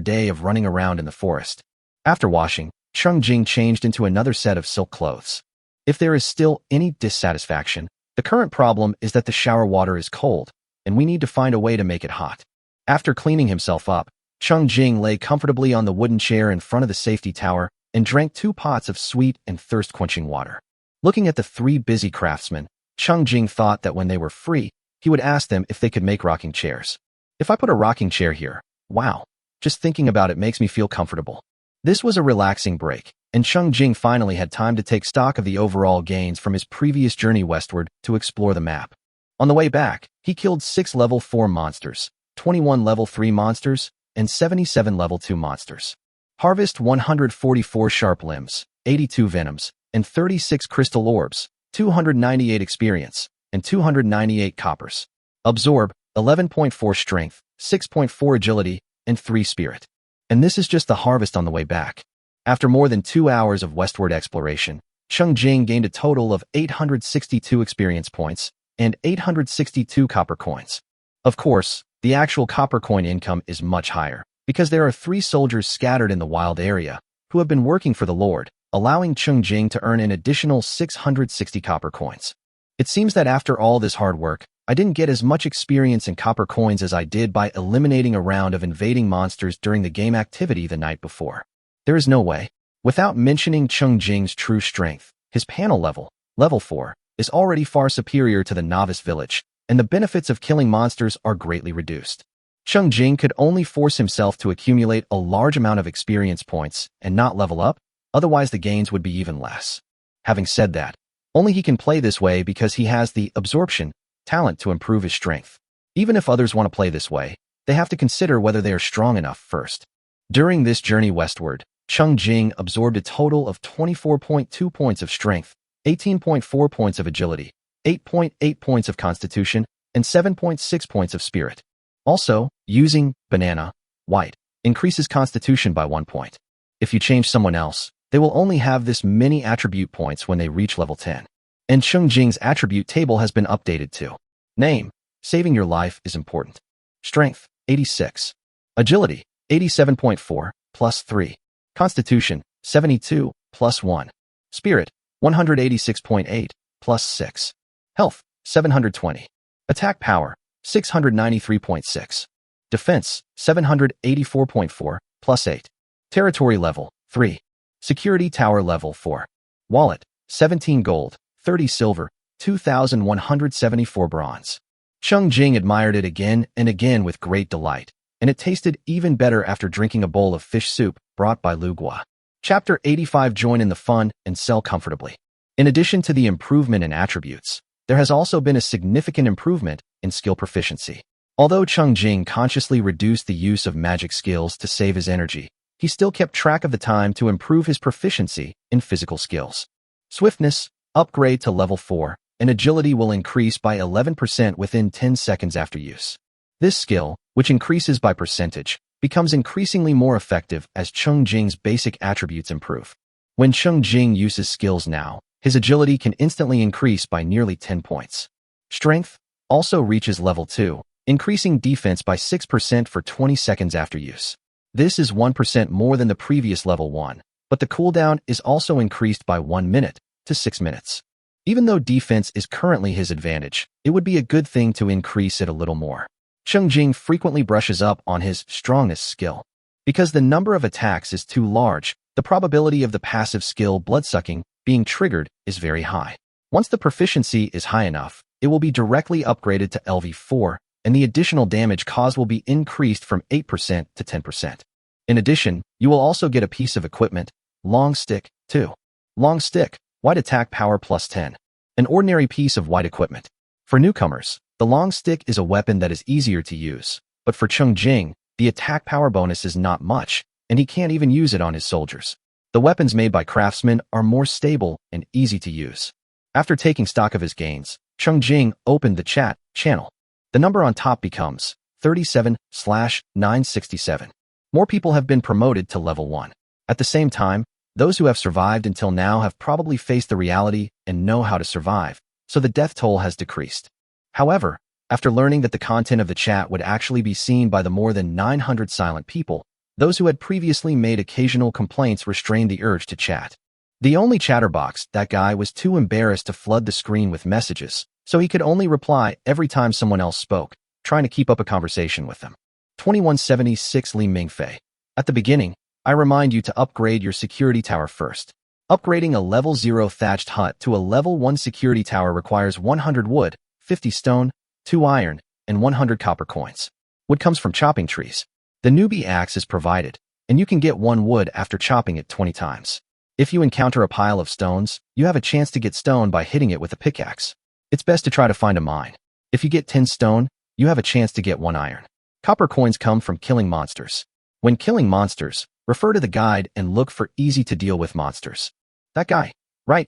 [SPEAKER 1] day of running around in the forest. After washing, Cheng Jing changed into another set of silk clothes. If there is still any dissatisfaction, the current problem is that the shower water is cold, and we need to find a way to make it hot. After cleaning himself up, Cheng Jing lay comfortably on the wooden chair in front of the safety tower and drank 2 pots of sweet and thirst-quenching water. Looking at the 3 busy craftsmen, Cheng Jing thought that when they were free, he would ask them if they could make rocking chairs. If I put a rocking chair here, wow, just thinking about it makes me feel comfortable. This was a relaxing break, and Cheng Jing finally had time to take stock of the overall gains from his previous journey westward to explore the map. On the way back, he killed 6 level 4 monsters, 21 level 3 monsters, and 77 level 2 monsters. Harvest 144 sharp limbs, 82 venoms, and 36 crystal orbs, 298 experience, and 298 coppers. Absorb 11.4 strength, 6.4 agility, and 3 spirit. And this is just the harvest on the way back. After more than 2 hours of westward exploration, Cheng Jing gained a total of 862 experience points and 862 copper coins. Of course, the actual copper coin income is much higher, because there are 3 soldiers scattered in the wild area who have been working for the Lord, allowing Cheng Jing to earn an additional 660 copper coins. It seems that after all this hard work, I didn't get as much experience in copper coins as I did by eliminating a round of invading monsters during the game activity the night before. There is no way. Without mentioning Cheng Jing's true strength, his panel level, level 4, is already far superior to the novice village, and the benefits of killing monsters are greatly reduced. Cheng Jing could only force himself to accumulate a large amount of experience points and not level up, otherwise the gains would be even less. Having said that, only he can play this way because he has the absorption talent to improve his strength. Even if others want to play this way, they have to consider whether they are strong enough first. During this journey westward, Cheng Jing absorbed a total of 24.2 points of strength, 18.4 points of agility, 8.8 points of constitution, and 7.6 points of spirit. Also, using banana, white, increases constitution by 1 point. If you change someone else, they will only have this many attribute points when they reach level 10. And Cheng Jing's attribute table has been updated too. Name, saving your life is important. Strength, 86. Agility, 87.4, plus 3. Constitution, 72, plus 1. Spirit, 186.8, plus 6. Health, 720. Attack power, 693.6. Defense, 784.4, plus 8. Territory level, 3. Security tower level 4. Wallet, 17 gold, 30 silver, 2,174 bronze. Cheng Jing admired it again and again with great delight, and it tasted even better after drinking a bowl of fish soup brought by Lu Gua. Chapter 85. Join in the fun and sell comfortably. In addition to the improvement in attributes, there has also been a significant improvement in skill proficiency. Although Cheng Jing consciously reduced the use of magic skills to save his energy, he still kept track of the time to improve his proficiency in physical skills. Swiftness, upgrade to level 4, and agility will increase by 11% within 10 seconds after use. This skill, which increases by percentage, becomes increasingly more effective as Cheng Jing's basic attributes improve. When Cheng Jing uses skills now, his agility can instantly increase by nearly 10 points. Strength also reaches level 2, increasing defense by 6% for 20 seconds after use. This is 1% more than the previous level 1, but the cooldown is also increased by 1 minute to 6 minutes. Even though defense is currently his advantage, it would be a good thing to increase it a little more. Cheng Jing frequently brushes up on his strongness skill. Because the number of attacks is too large, the probability of the passive skill bloodsucking being triggered is very high. Once the proficiency is high enough, it will be directly upgraded to LV4, and the additional damage caused will be increased from 8% to 10%. In addition, you will also get a piece of equipment, long stick, too. Long stick, white attack power plus 10. An ordinary piece of white equipment. For newcomers, the long stick is a weapon that is easier to use, but for Cheng Jing, the attack power bonus is not much, and he can't even use it on his soldiers. The weapons made by craftsmen are more stable and easy to use. After taking stock of his gains, Cheng Jing opened the chat channel. The number on top becomes 37/967. More people have been promoted to level 1. At the same time, those who have survived until now have probably faced the reality and know how to survive, so the death toll has decreased. However, after learning that the content of the chat would actually be seen by the more than 900 silent people, those who had previously made occasional complaints restrained the urge to chat. The only chatterbox, that guy, was too embarrassed to flood the screen with messages, so he could only reply every time someone else spoke, trying to keep up a conversation with them. 2176 Li Mingfei. At the beginning, I remind you to upgrade your security tower first. Upgrading a level 0 thatched hut to a level 1 security tower requires 100 wood, 50 stone, 2 iron, and 100 copper coins. Wood comes from chopping trees. The newbie axe is provided, and you can get 1 wood after chopping it 20 times. If you encounter a pile of stones, you have a chance to get stone by hitting it with a pickaxe. It's best to try to find a mine. If you get 10 stone, you have a chance to get 1 iron. Copper coins come from killing monsters. When killing monsters, refer to the guide and look for easy-to-deal-with monsters. That guy. Right.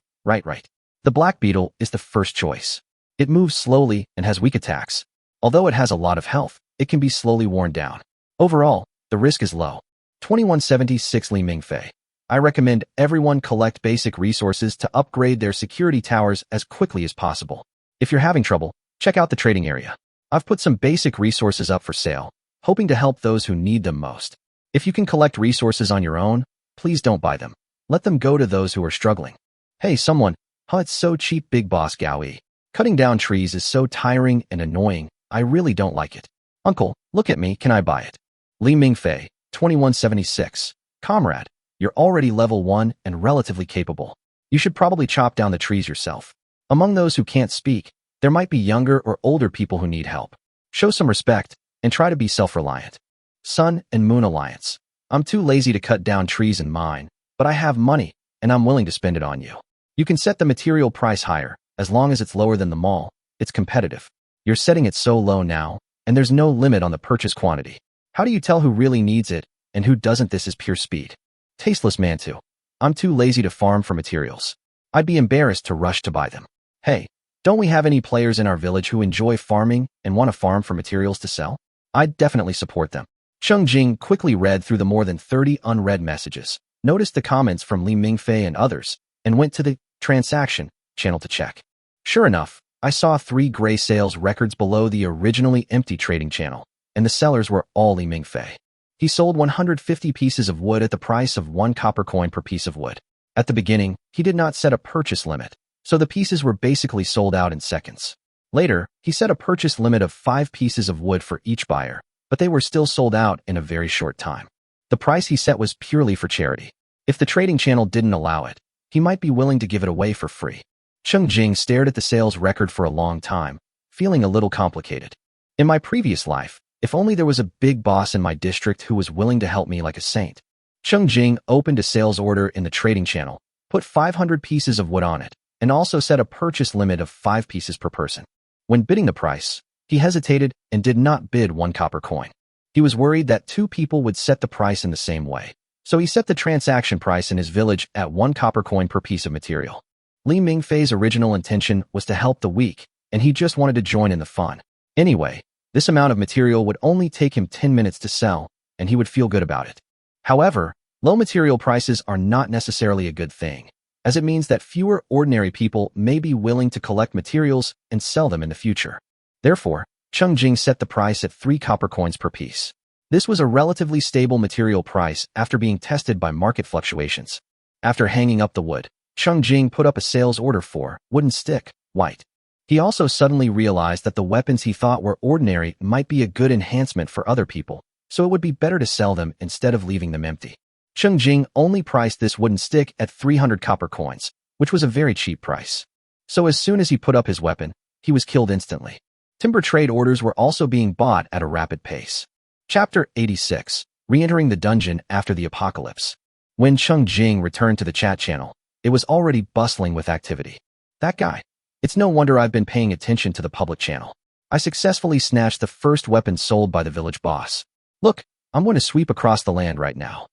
[SPEAKER 1] The black beetle is the first choice. It moves slowly and has weak attacks. Although it has a lot of health, it can be slowly worn down. Overall, the risk is low. 2176 Li Mingfei. I recommend everyone collect basic resources to upgrade their security towers as quickly as possible. If you're having trouble, check out the trading area. I've put some basic resources up for sale, hoping to help those who need them most. If you can collect resources on your own, please don't buy them. Let them go to those who are struggling. Hey someone, it's so cheap, Big Boss Gaoi. Cutting down trees is so tiring and annoying, I really don't like it. Uncle, look at me, can I buy it? Li Mingfei, 2176. Comrade, you're already level 1 and relatively capable. You should probably chop down the trees yourself. Among those who can't speak, there might be younger or older people who need help. Show some respect and try to be self-reliant. Sun and Moon Alliance. I'm too lazy to cut down trees and mine, but I have money, and I'm willing to spend it on you. You can set the material price higher, as long as it's lower than the mall. It's competitive. You're setting it so low now, and there's no limit on the purchase quantity. How do you tell who really needs it and who doesn't? This is pure speed. Tasteless man too. I'm too lazy to farm for materials. I'd be embarrassed to rush to buy them. Hey, don't we have any players in our village who enjoy farming and want to farm for materials to sell? I'd definitely support them. Cheng Jing quickly read through the more than 30 unread messages, noticed the comments from Li Mingfei and others, and went to the transaction channel to check. Sure enough, I saw 3 gray sales records below the originally empty trading channel, and the sellers were all Li Mingfei. He sold 150 pieces of wood at the price of 1 copper coin per piece of wood. At the beginning, he did not set a purchase limit, so the pieces were basically sold out in seconds. Later, he set a purchase limit of 5 pieces of wood for each buyer, but they were still sold out in a very short time. The price he set was purely for charity. If the trading channel didn't allow it, he might be willing to give it away for free. Cheng Jing stared at the sales record for a long time, feeling a little complicated. In my previous life, if only there was a big boss in my district who was willing to help me like a saint. Cheng Jing opened a sales order in the trading channel, put 500 pieces of wood on it, and also set a purchase limit of 5 pieces per person. When bidding the price, he hesitated and did not bid 1 copper coin. He was worried that 2 people would set the price in the same way, so he set the transaction price in his village at 1 copper coin per piece of material. Li Mingfei's original intention was to help the weak, and he just wanted to join in the fun. Anyway, this amount of material would only take him 10 minutes to sell, and he would feel good about it. However, low material prices are not necessarily a good thing, as it means that fewer ordinary people may be willing to collect materials and sell them in the future. Therefore, Cheng Jing set the price at 3 copper coins per piece. This was a relatively stable material price after being tested by market fluctuations. After hanging up the wood, Cheng Jing put up a sales order for wooden stick, white. He also suddenly realized that the weapons he thought were ordinary might be a good enhancement for other people, so it would be better to sell them instead of leaving them empty. Cheng Jing only priced this wooden stick at 300 copper coins, which was a very cheap price. So as soon as he put up his weapon, he was killed instantly. Timber trade orders were also being bought at a rapid pace. Chapter 86. Re-entering the dungeon after the apocalypse. When Cheng Jing returned to the chat channel, it was already bustling with activity. That guy. It's no wonder I've been paying attention to the public channel. I successfully snatched the first weapon sold by the village boss. Look, I'm going to sweep across the land right now.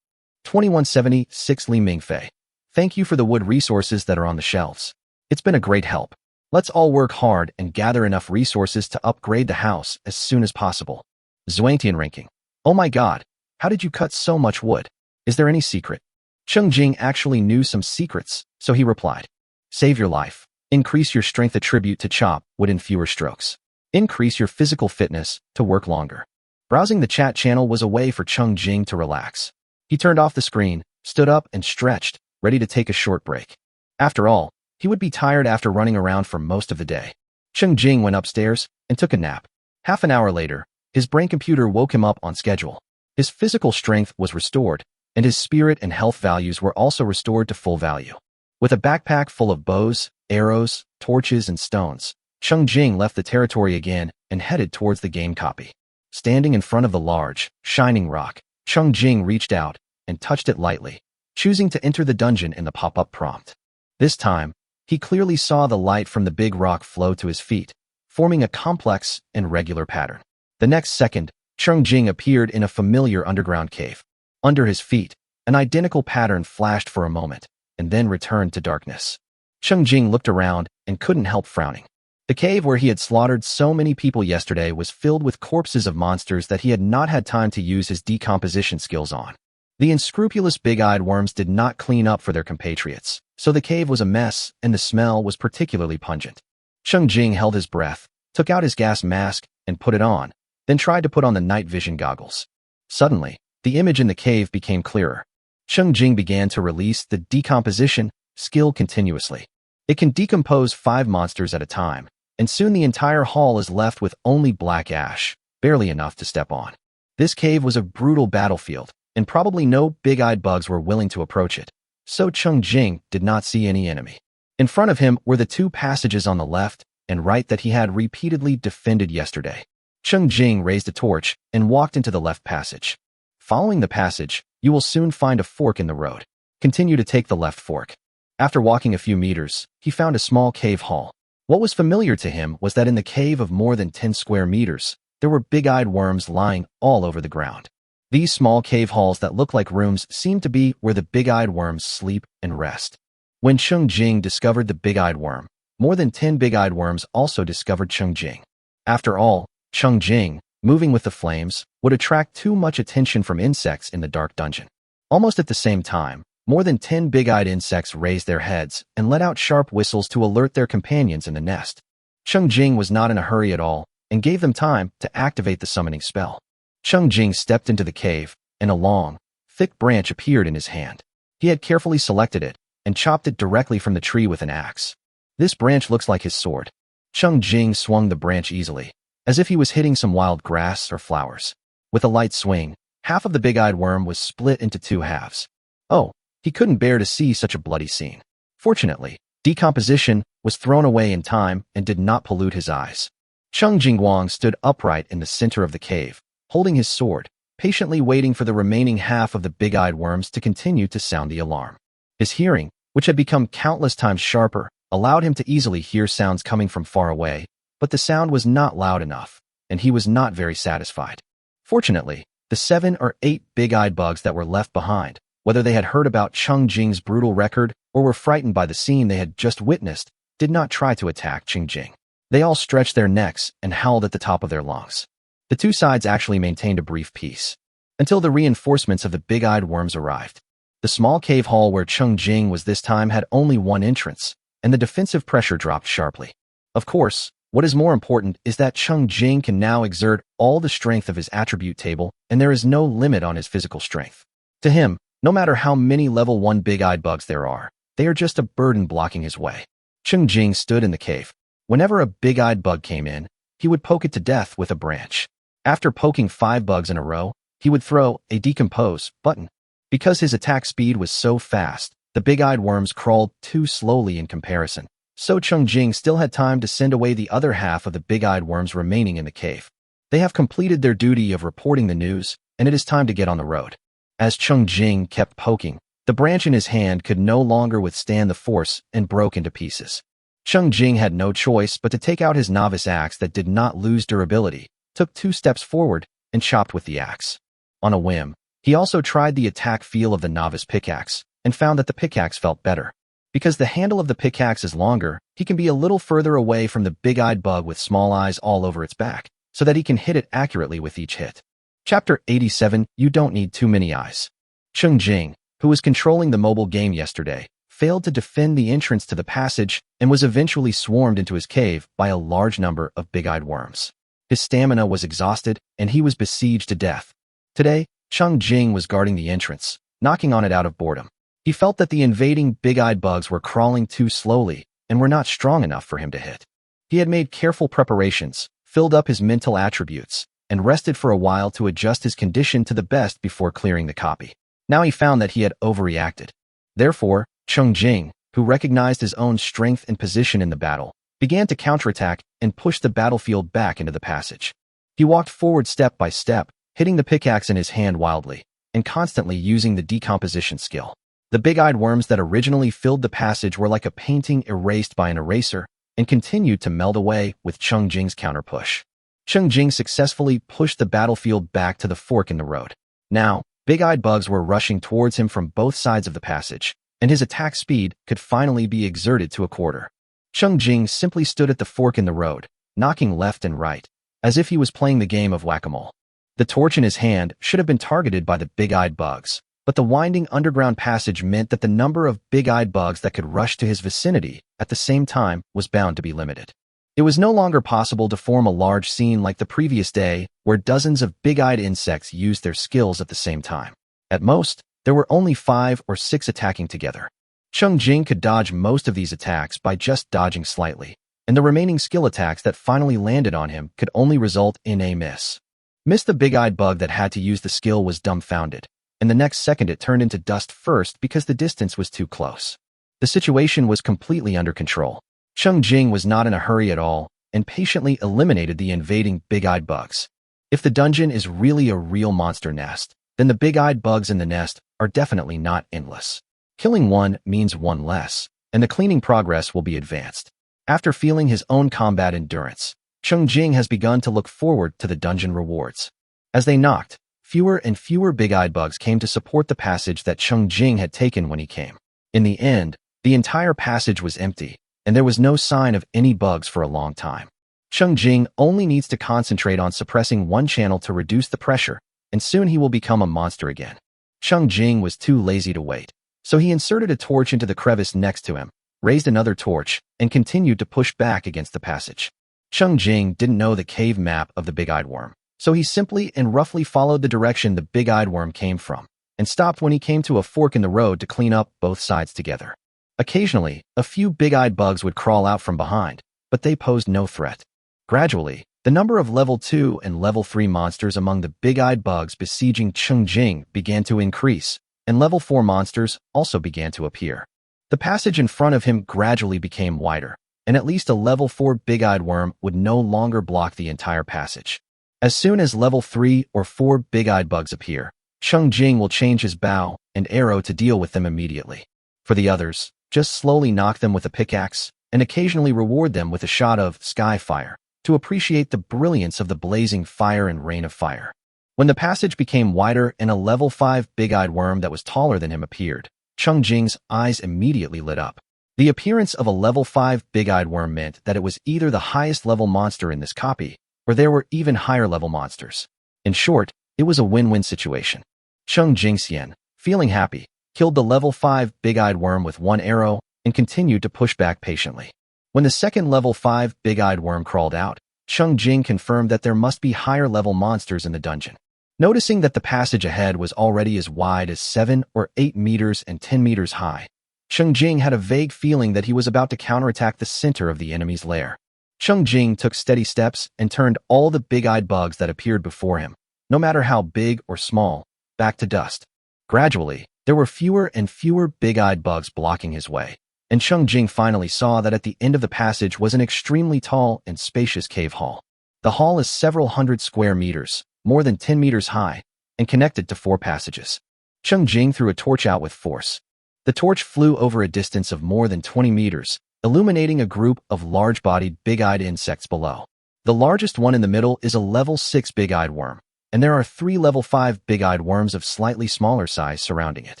[SPEAKER 1] 2176 Li Mingfei. Thank you for the wood resources that are on the shelves. It's been a great help. Let's all work hard and gather enough resources to upgrade the house as soon as possible. Zhuangtian ranking. Oh my god, how did you cut so much wood? Is there any secret? Cheng Jing actually knew some secrets, so he replied. Save your life. Increase your strength attribute to chop wood in fewer strokes. Increase your physical fitness to work longer. Browsing the chat channel was a way for Cheng Jing to relax. He turned off the screen, stood up and stretched, ready to take a short break. After all, he would be tired after running around for most of the day. Cheng Jing went upstairs and took a nap. Half an hour later, his brain computer woke him up on schedule. His physical strength was restored, and his spirit and health values were also restored to full value. With a backpack full of bows, arrows, torches, and stones, Cheng Jing left the territory again and headed towards the game copy. Standing in front of the large, shining rock, Cheng Jing reached out and touched it lightly, choosing to enter the dungeon in the pop-up prompt. This time, he clearly saw the light from the big rock flow to his feet, forming a complex and regular pattern. The next second, Cheng Jing appeared in a familiar underground cave. Under his feet, an identical pattern flashed for a moment, and then returned to darkness. Cheng Jing looked around and couldn't help frowning. The cave where he had slaughtered so many people yesterday was filled with corpses of monsters that he had not had time to use his decomposition skills on. The unscrupulous big-eyed worms did not clean up for their compatriots, so the cave was a mess and the smell was particularly pungent. Cheng Jing held his breath, took out his gas mask and put it on, then tried to put on the night vision goggles. Suddenly, the image in the cave became clearer. Cheng Jing began to release the decomposition skill continuously. It can decompose 5 monsters at a time, and soon the entire hall is left with only black ash, barely enough to step on. This cave was a brutal battlefield, and probably no big-eyed bugs were willing to approach it, so Cheng Jing did not see any enemy. In front of him were the 2 passages on the left and right that he had repeatedly defended yesterday. Cheng Jing raised a torch and walked into the left passage. Following the passage, you will soon find a fork in the road. Continue to take the left fork. After walking a few meters, he found a small cave hall. What was familiar to him was that in the cave of more than 10 square meters, there were big-eyed worms lying all over the ground. These small cave halls that look like rooms seemed to be where the big-eyed worms sleep and rest. When Cheng Jing discovered the big-eyed worm, more than 10 big-eyed worms also discovered Cheng Jing. After all, Cheng Jing, moving with the flames, would attract too much attention from insects in the dark dungeon. Almost at the same time, more than 10 big-eyed insects raised their heads and let out sharp whistles to alert their companions in the nest. Cheng Jing was not in a hurry at all and gave them time to activate the summoning spell. Cheng Jing stepped into the cave, and a long, thick branch appeared in his hand. He had carefully selected it and chopped it directly from the tree with an axe. This branch looks like his sword. Cheng Jing swung the branch easily, as if he was hitting some wild grass or flowers. With a light swing, half of the big-eyed worm was split into 2 halves. Oh, he couldn't bear to see such a bloody scene. Fortunately, decomposition was thrown away in time and did not pollute his eyes. Cheng Jingguang stood upright in the center of the cave, holding his sword, patiently waiting for the remaining half of the big-eyed worms to continue to sound the alarm. His hearing, which had become countless times sharper, allowed him to easily hear sounds coming from far away, but the sound was not loud enough, and he was not very satisfied. Fortunately, the 7 or 8 big-eyed bugs that were left behind, whether they had heard about Cheng Jing's brutal record or were frightened by the scene they had just witnessed, did not try to attack Cheng Jing. They all stretched their necks and howled at the top of their lungs. The 2 sides actually maintained a brief peace, until the reinforcements of the big-eyed worms arrived. The small cave hall where Cheng Jing was this time had only 1 entrance, and the defensive pressure dropped sharply. Of course, what is more important is that Cheng Jing can now exert all the strength of his attribute table, and there is no limit on his physical strength. To him, no matter how many level 1 big-eyed bugs there are, they are just a burden blocking his way. Cheng Jing stood in the cave. Whenever a big-eyed bug came in, he would poke it to death with a branch. After poking 5 bugs in a row, he would throw a decompose button. Because his attack speed was so fast, the big-eyed worms crawled too slowly in comparison, so Cheng Jing still had time to send away the other half of the big-eyed worms remaining in the cave. They have completed their duty of reporting the news, and it is time to get on the road. As Cheng Jing kept poking, the branch in his hand could no longer withstand the force and broke into pieces. Cheng Jing had no choice but to take out his novice axe that did not lose durability, took 2 steps forward, and chopped with the axe. On a whim, He also tried the attack feel of the novice pickaxe and found that the pickaxe felt better. Because the handle of the pickaxe is longer, he can be a little further away from the big-eyed bug with small eyes all over its back, so that he can hit it accurately with each hit. Chapter 87, You Don't Need Too Many Eyes. Cheng Jing, who was controlling the mobile game yesterday, failed to defend the entrance to the passage and was eventually swarmed into his cave by a large number of big-eyed worms. His stamina was exhausted, and he was besieged to death. Today, Cheng Jing was guarding the entrance, knocking on it out of boredom. He felt that the invading big-eyed bugs were crawling too slowly and were not strong enough for him to hit. He had made careful preparations, filled up his mental attributes, and rested for a while to adjust his condition to the best before clearing the copy. Now he found that he had overreacted. Therefore, Cheng Jing, who recognized his own strength and position in the battle, began to counterattack and push the battlefield back into the passage. He walked forward step by step, hitting the pickaxe in his hand wildly, and constantly using the decomposition skill. The big-eyed worms that originally filled the passage were like a painting erased by an eraser and continued to meld away with Cheng Jing's counter-push. Cheng Jing successfully pushed the battlefield back to the fork in the road. Now, big-eyed bugs were rushing towards him from both sides of the passage, and his attack speed could finally be exerted to a quarter. Cheng Jing simply stood at the fork in the road, knocking left and right, as if he was playing the game of whack-a-mole. The torch in his hand should have been targeted by the big-eyed bugs, but the winding underground passage meant that the number of big-eyed bugs that could rush to his vicinity at the same time was bound to be limited. It was no longer possible to form a large scene like the previous day where dozens of big-eyed insects used their skills at the same time. At most, there were only 5 or 6 attacking together. Cheng Jing could dodge most of these attacks by just dodging slightly, and the remaining skill attacks that finally landed on him could only result in a miss. The big-eyed bug that had to use the skill was dumbfounded, and the next second it turned into dust first because the distance was too close. The situation was completely under control. Cheng Jing was not in a hurry at all and patiently eliminated the invading big-eyed bugs. If the dungeon is really a real monster nest, then the big-eyed bugs in the nest are definitely not endless. Killing one means one less, and the cleaning progress will be advanced. After feeling his own combat endurance, Cheng Jing has begun to look forward to the dungeon rewards. As they knocked, fewer and fewer big-eyed bugs came to support the passage that Cheng Jing had taken when he came. In the end, the entire passage was empty, and there was no sign of any bugs for a long time. Cheng Jing only needs to concentrate on suppressing one channel to reduce the pressure, and soon he will become a monster again. Cheng Jing was too lazy to wait, so he inserted a torch into the crevice next to him, raised another torch, and continued to push back against the passage. Cheng Jing didn't know the cave map of the big-eyed worm, so he simply and roughly followed the direction the big-eyed worm came from, and stopped when he came to a fork in the road to clean up both sides together. Occasionally, a few big-eyed bugs would crawl out from behind, but they posed no threat. Gradually, the number of level 2 and level 3 monsters among the big-eyed bugs besieging Cheng Jing began to increase, and level 4 monsters also began to appear. The passage in front of him gradually became wider, and at least a level 4 big-eyed worm would no longer block the entire passage. As soon as level 3 or 4 big-eyed bugs appear, Cheng Jing will change his bow and arrow to deal with them immediately. For the others, just slowly knock them with a pickaxe, and occasionally reward them with a shot of sky fire to appreciate the brilliance of the blazing fire and rain of fire. When the passage became wider and a level 5 big-eyed worm that was taller than him appeared, Cheng Jing's eyes immediately lit up. The appearance of a level 5 big-eyed worm meant that it was either the highest level monster in this copy, or there were even higher level monsters. In short, it was a win-win situation. Cheng Jingxian, feeling happy, killed the level 5 big-eyed worm with one arrow and continued to push back patiently. When the second level 5 big-eyed worm crawled out, Cheng Jing confirmed that there must be higher level monsters in the dungeon. Noticing that the passage ahead was already as wide as 7 or 8 meters and 10 meters high, Cheng Jing had a vague feeling that he was about to counterattack the center of the enemy's lair. Cheng Jing took steady steps and turned all the big-eyed bugs that appeared before him, no matter how big or small, back to dust. Gradually, there were fewer and fewer big-eyed bugs blocking his way, and Cheng Jing finally saw that at the end of the passage was an extremely tall and spacious cave hall. The hall is several hundred square meters, more than 10 meters high, and connected to 4 passages. Cheng Jing threw a torch out with force. The torch flew over a distance of more than 20 meters, illuminating a group of large-bodied big-eyed insects below. The largest one in the middle is a level 6 big-eyed worm, and there are 3 level 5 big-eyed worms of slightly smaller size surrounding it.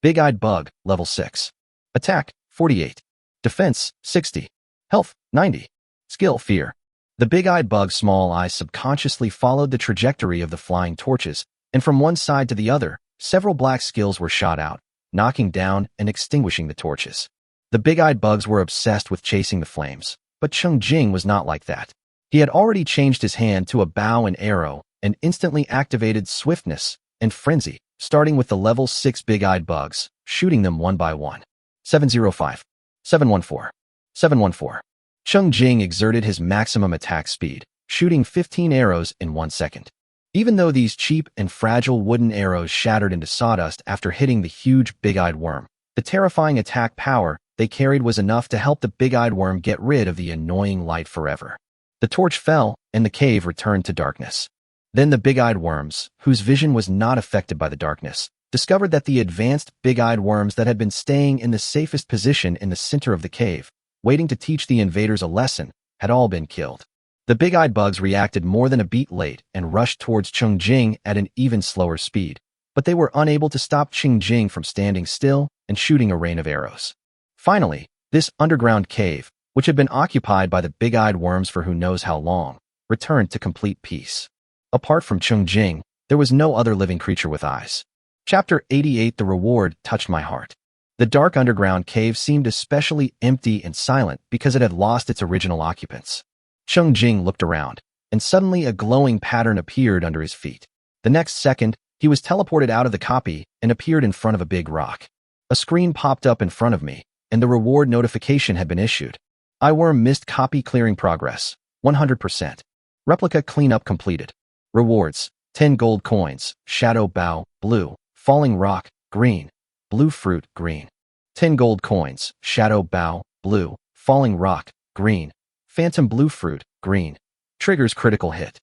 [SPEAKER 1] Big-eyed bug, level 6. Attack, 48. Defense, 60. Health, 90. Skill, fear. The big-eyed bug's small eyes subconsciously followed the trajectory of the flying torches, and from one side to the other, several black skills were shot out, knocking down and extinguishing the torches. The big-eyed bugs were obsessed with chasing the flames, but Cheng Jing was not like that. He had already changed his hand to a bow and arrow and instantly activated swiftness and frenzy, starting with the level 6 big-eyed bugs, shooting them one by one. 705. 714. 714. Cheng Jing exerted his maximum attack speed, shooting 15 arrows in 1 second. Even though these cheap and fragile wooden arrows shattered into sawdust after hitting the huge big-eyed worm, the terrifying attack power they carried was enough to help the big-eyed worm get rid of the annoying light forever. The torch fell, and the cave returned to darkness. Then the big-eyed worms, whose vision was not affected by the darkness, discovered that the advanced big-eyed worms that had been staying in the safest position in the center of the cave, waiting to teach the invaders a lesson, had all been killed. The big-eyed bugs reacted more than a beat late and rushed towards Cheng Jing at an even slower speed, but they were unable to stop Cheng Jing from standing still and shooting a rain of arrows. Finally, this underground cave, which had been occupied by the big-eyed worms for who knows how long, returned to complete peace. Apart from Cheng Jing, there was no other living creature with eyes. Chapter 88. The reward touched my heart. The dark underground cave seemed especially empty and silent because it had lost its original occupants. Cheng Jing looked around, and suddenly a glowing pattern appeared under his feet. The next second, he was teleported out of the copy and appeared in front of a big rock. A screen popped up in front of me, and the reward notification had been issued. Eyeworm missed copy clearing progress, 100%. Replica cleanup completed. Rewards, 10 gold coins, shadow bow, blue, falling rock, green, blue fruit, green. 10 gold coins, shadow bow, blue, falling rock, green, phantom blue fruit, green. Triggers critical hit.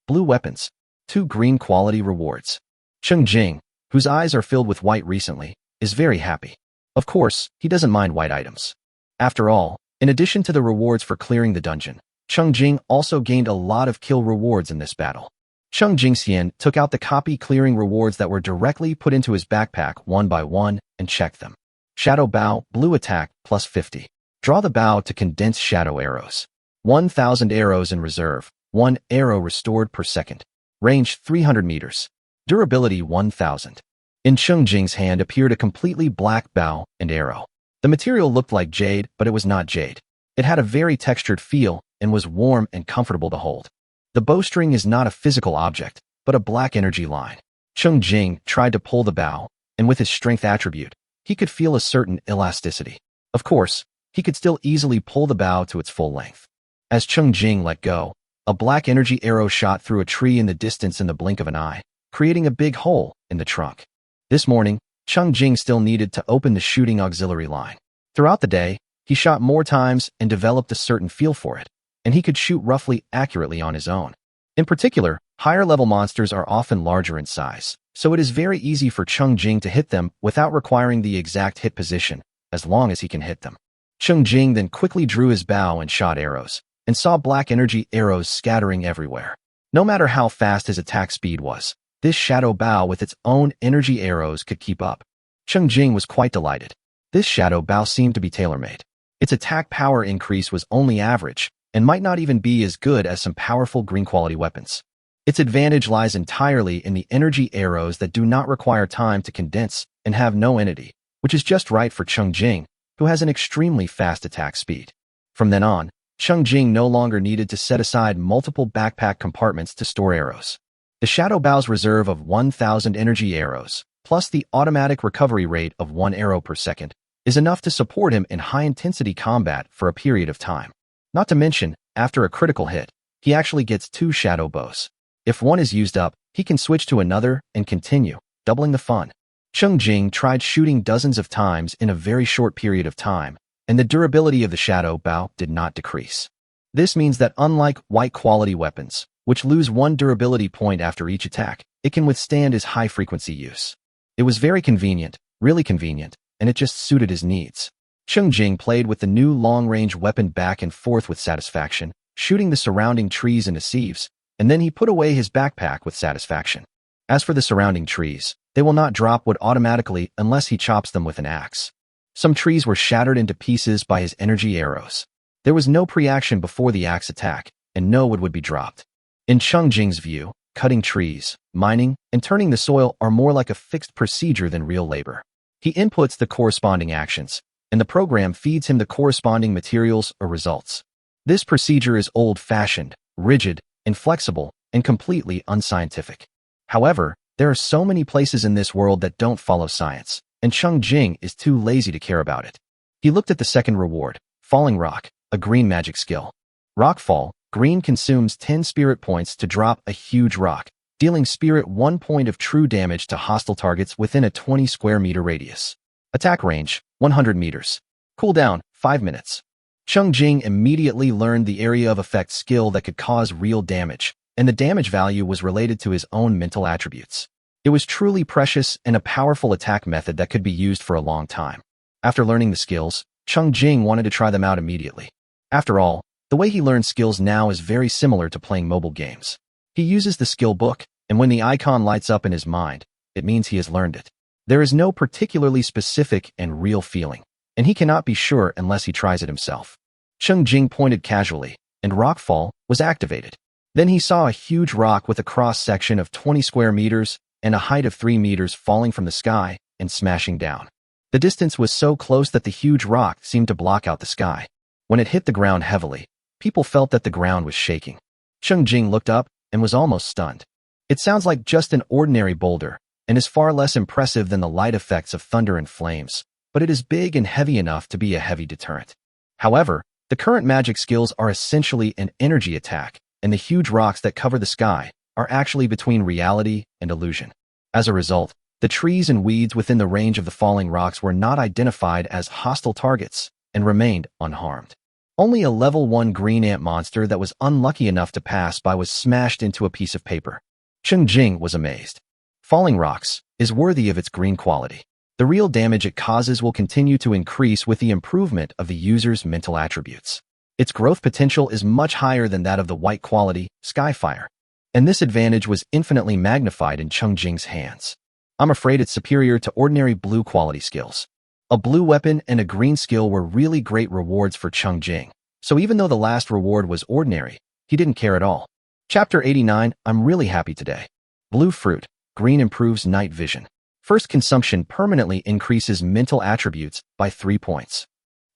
[SPEAKER 1] Blue weapons, 2 green quality rewards. Cheng Jing, whose eyes are filled with white recently, is very happy. Of course, he doesn't mind white items. After all, in addition to the rewards for clearing the dungeon, Cheng Jing also gained a lot of kill rewards in this battle. Cheng Jingxian took out the copy clearing rewards that were directly put into his backpack one by one and checked them. Shadow bow, blue attack, plus 50. Draw the bow to condense shadow arrows. 1,000 arrows in reserve, 1 arrow restored per second. Range 300 meters. Durability 1,000. In Cheng Jing's hand appeared a completely black bow and arrow. The material looked like jade, but it was not jade. It had a very textured feel and was warm and comfortable to hold. The bowstring is not a physical object, but a black energy line. Cheng Jing tried to pull the bow, and with his strength attribute, he could feel a certain elasticity. Of course, he could still easily pull the bow to its full length. As Cheng Jing let go, a black energy arrow shot through a tree in the distance in the blink of an eye, creating a big hole in the trunk. This morning, Cheng Jing still needed to open the shooting auxiliary line. Throughout the day, he shot more times and developed a certain feel for it, and he could shoot roughly accurately on his own. In particular, higher-level monsters are often larger in size, so it is very easy for Cheng Jing to hit them without requiring the exact hit position, as long as he can hit them. Cheng Jing then quickly drew his bow and shot arrows, and saw black energy arrows scattering everywhere. No matter how fast his attack speed was, this shadow bow with its own energy arrows could keep up. Cheng Jing was quite delighted. This shadow bow seemed to be tailor-made. Its attack power increase was only average, and might not even be as good as some powerful green-quality weapons. Its advantage lies entirely in the energy arrows that do not require time to condense and have no entity, which is just right for Cheng Jing, who has an extremely fast attack speed. From then on, Cheng Jing no longer needed to set aside multiple backpack compartments to store arrows. The Shadow Bow's reserve of 1,000 energy arrows, plus the automatic recovery rate of 1 arrow per second, is enough to support him in high-intensity combat for a period of time. Not to mention, after a critical hit, he actually gets 2 shadow bows. If one is used up, he can switch to another and continue, doubling the fun. Cheng Jing tried shooting dozens of times in a very short period of time, and the durability of the shadow bow did not decrease. This means that unlike white-quality weapons, which lose 1 durability point after each attack, it can withstand his high-frequency use. It was very convenient, really convenient, and it just suited his needs. Cheng Jing played with the new long-range weapon back and forth with satisfaction, shooting the surrounding trees into sieves, and then he put away his backpack with satisfaction. As for the surrounding trees, they will not drop wood automatically unless he chops them with an axe. Some trees were shattered into pieces by his energy arrows. There was no pre-action before the axe attack, and no wood would be dropped. In Cheng Jing's view, cutting trees, mining, and turning the soil are more like a fixed procedure than real labor. He inputs the corresponding actions, and the program feeds him the corresponding materials or results. This procedure is old-fashioned, rigid, inflexible, and completely unscientific. However, there are so many places in this world that don't follow science, and Cheng Jing is too lazy to care about it. He looked at the second reward, Falling Rock, a green magic skill. Rockfall, green consumes 10 spirit points to drop a huge rock, dealing spirit 1 point of true damage to hostile targets within a 20 square meter radius. Attack range, 100 meters. Cooldown, 5 minutes. Cheng Jing immediately learned the area of effect skill that could cause real damage, and the damage value was related to his own mental attributes. It was truly precious and a powerful attack method that could be used for a long time. After learning the skills, Cheng Jing wanted to try them out immediately. After all, the way he learns skills now is very similar to playing mobile games. He uses the skill book, and when the icon lights up in his mind, it means he has learned it. There is no particularly specific and real feeling, and he cannot be sure unless he tries it himself. Cheng Jing pointed casually, and Rockfall was activated. Then he saw a huge rock with a cross-section of 20 square meters and a height of 3 meters falling from the sky and smashing down. The distance was so close that the huge rock seemed to block out the sky. When it hit the ground heavily, people felt that the ground was shaking. Cheng Jing looked up and was almost stunned. It sounds like just an ordinary boulder, and is far less impressive than the light effects of thunder and flames, but it is big and heavy enough to be a heavy deterrent. However, the current magic skills are essentially an energy attack, and the huge rocks that cover the sky are actually between reality and illusion. As a result, the trees and weeds within the range of the falling rocks were not identified as hostile targets and remained unharmed. Only a level 1 green ant monster that was unlucky enough to pass by was smashed into a piece of paper. Cheng Jing was amazed. Falling rocks is worthy of its green quality. The real damage it causes will continue to increase with the improvement of the user's mental attributes. Its growth potential is much higher than that of the white quality, Skyfire. And this advantage was infinitely magnified in Cheng Jing's hands. I'm afraid it's superior to ordinary blue quality skills. A blue weapon and a green skill were really great rewards for Cheng Jing, so even though the last reward was ordinary, he didn't care at all. Chapter 89, I'm really happy today. Blue fruit, green improves night vision. First consumption permanently increases mental attributes by 3 points.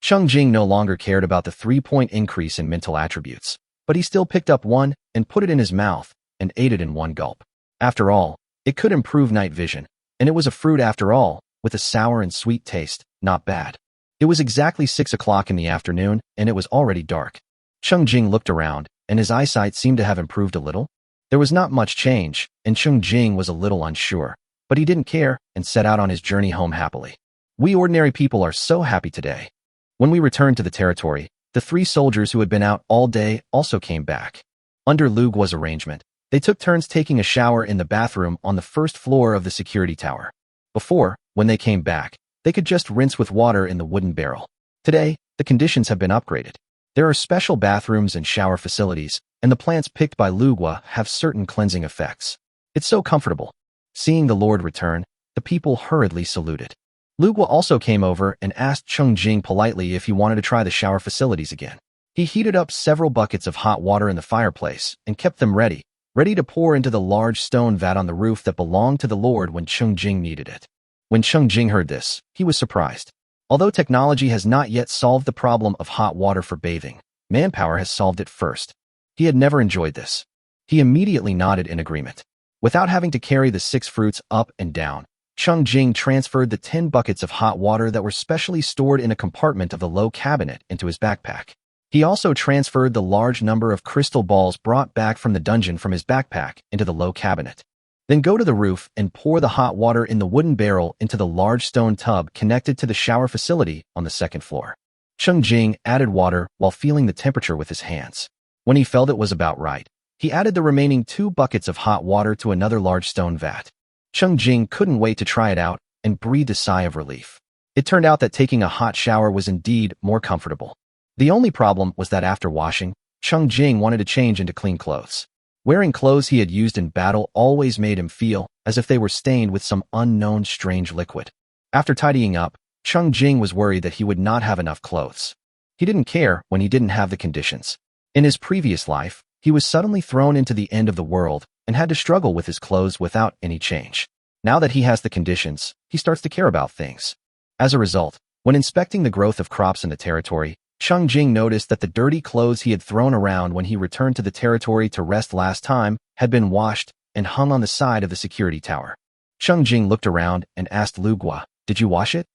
[SPEAKER 1] Cheng Jing no longer cared about the 3-point increase in mental attributes, but he still picked up one and put it in his mouth and ate it in one gulp. After all, it could improve night vision, and it was a fruit after all, with a sour and sweet taste, not bad. It was exactly 6 o'clock in the afternoon, and it was already dark. Cheng Jing looked around, and his eyesight seemed to have improved a little. There was not much change, and Cheng Jing was a little unsure, but he didn't care and set out on his journey home happily. We ordinary people are so happy today. When we returned to the territory, the 3 soldiers who had been out all day also came back. Under Lu Guo's arrangement, they took turns taking a shower in the bathroom on the first floor of the security tower. Before, when they came back, they could just rinse with water in the wooden barrel. Today, the conditions have been upgraded. There are special bathrooms and shower facilities, and the plants picked by Lu Guo have certain cleansing effects. It's so comfortable. Seeing the Lord return, the people hurriedly saluted. Lu Guo also came over and asked Cheng Jing politely if he wanted to try the shower facilities again. He heated up several buckets of hot water in the fireplace and kept them ready to pour into the large stone vat on the roof that belonged to the Lord when Cheng Jing needed it. When Cheng Jing heard this, he was surprised. Although technology has not yet solved the problem of hot water for bathing, manpower has solved it first. He had never enjoyed this. He immediately nodded in agreement. Without having to carry the 6 fruits up and down, Cheng Jing transferred the 10 buckets of hot water that were specially stored in a compartment of the low cabinet into his backpack. He also transferred the large number of crystal balls brought back from the dungeon from his backpack into the low cabinet. Then go to the roof and pour the hot water in the wooden barrel into the large stone tub connected to the shower facility on the 2nd floor. Cheng Jing added water while feeling the temperature with his hands. When he felt it was about right, he added the remaining 2 buckets of hot water to another large stone vat. Cheng Jing couldn't wait to try it out and breathed a sigh of relief. It turned out that taking a hot shower was indeed more comfortable. The only problem was that after washing, Cheng Jing wanted to change into clean clothes. Wearing clothes he had used in battle always made him feel as if they were stained with some unknown strange liquid. After tidying up, Cheng Jing was worried that he would not have enough clothes. He didn't care when he didn't have the conditions. In his previous life, he was suddenly thrown into the end of the world and had to struggle with his clothes without any change. Now that he has the conditions, he starts to care about things. As a result, when inspecting the growth of crops in the territory, Cheng Jing noticed that the dirty clothes he had thrown around when he returned to the territory to rest last time had been washed and hung on the side of the security tower. Cheng Jing looked around and asked Lu Gua, "Did you wash it?"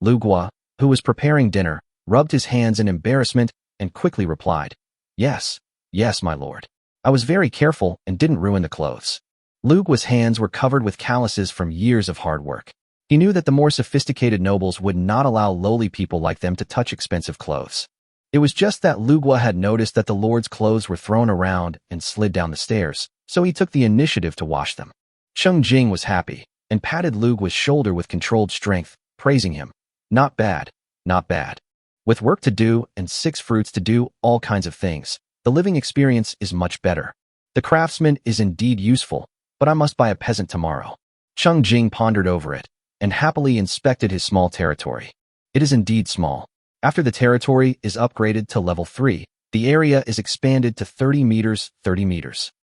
[SPEAKER 1] Lu Gua, who was preparing dinner, rubbed his hands in embarrassment and quickly replied, Yes, my lord. I was very careful and didn't ruin the clothes." Lu Gua's hands were covered with calluses from years of hard work. He knew that the more sophisticated nobles would not allow lowly people like them to touch expensive clothes. It was just that Lu Gua had noticed that the lord's clothes were thrown around and slid down the stairs, so he took the initiative to wash them. Cheng Jing was happy and patted Lu Gua's shoulder with controlled strength, praising him. Not bad, not bad. With work to do and 6 fruits to do all kinds of things, the living experience is much better. The craftsman is indeed useful, but I must buy a peasant tomorrow. Cheng Jing pondered over it and happily inspected his small territory. It is indeed small. After the territory is upgraded to level 3, the area is expanded to 30 meters.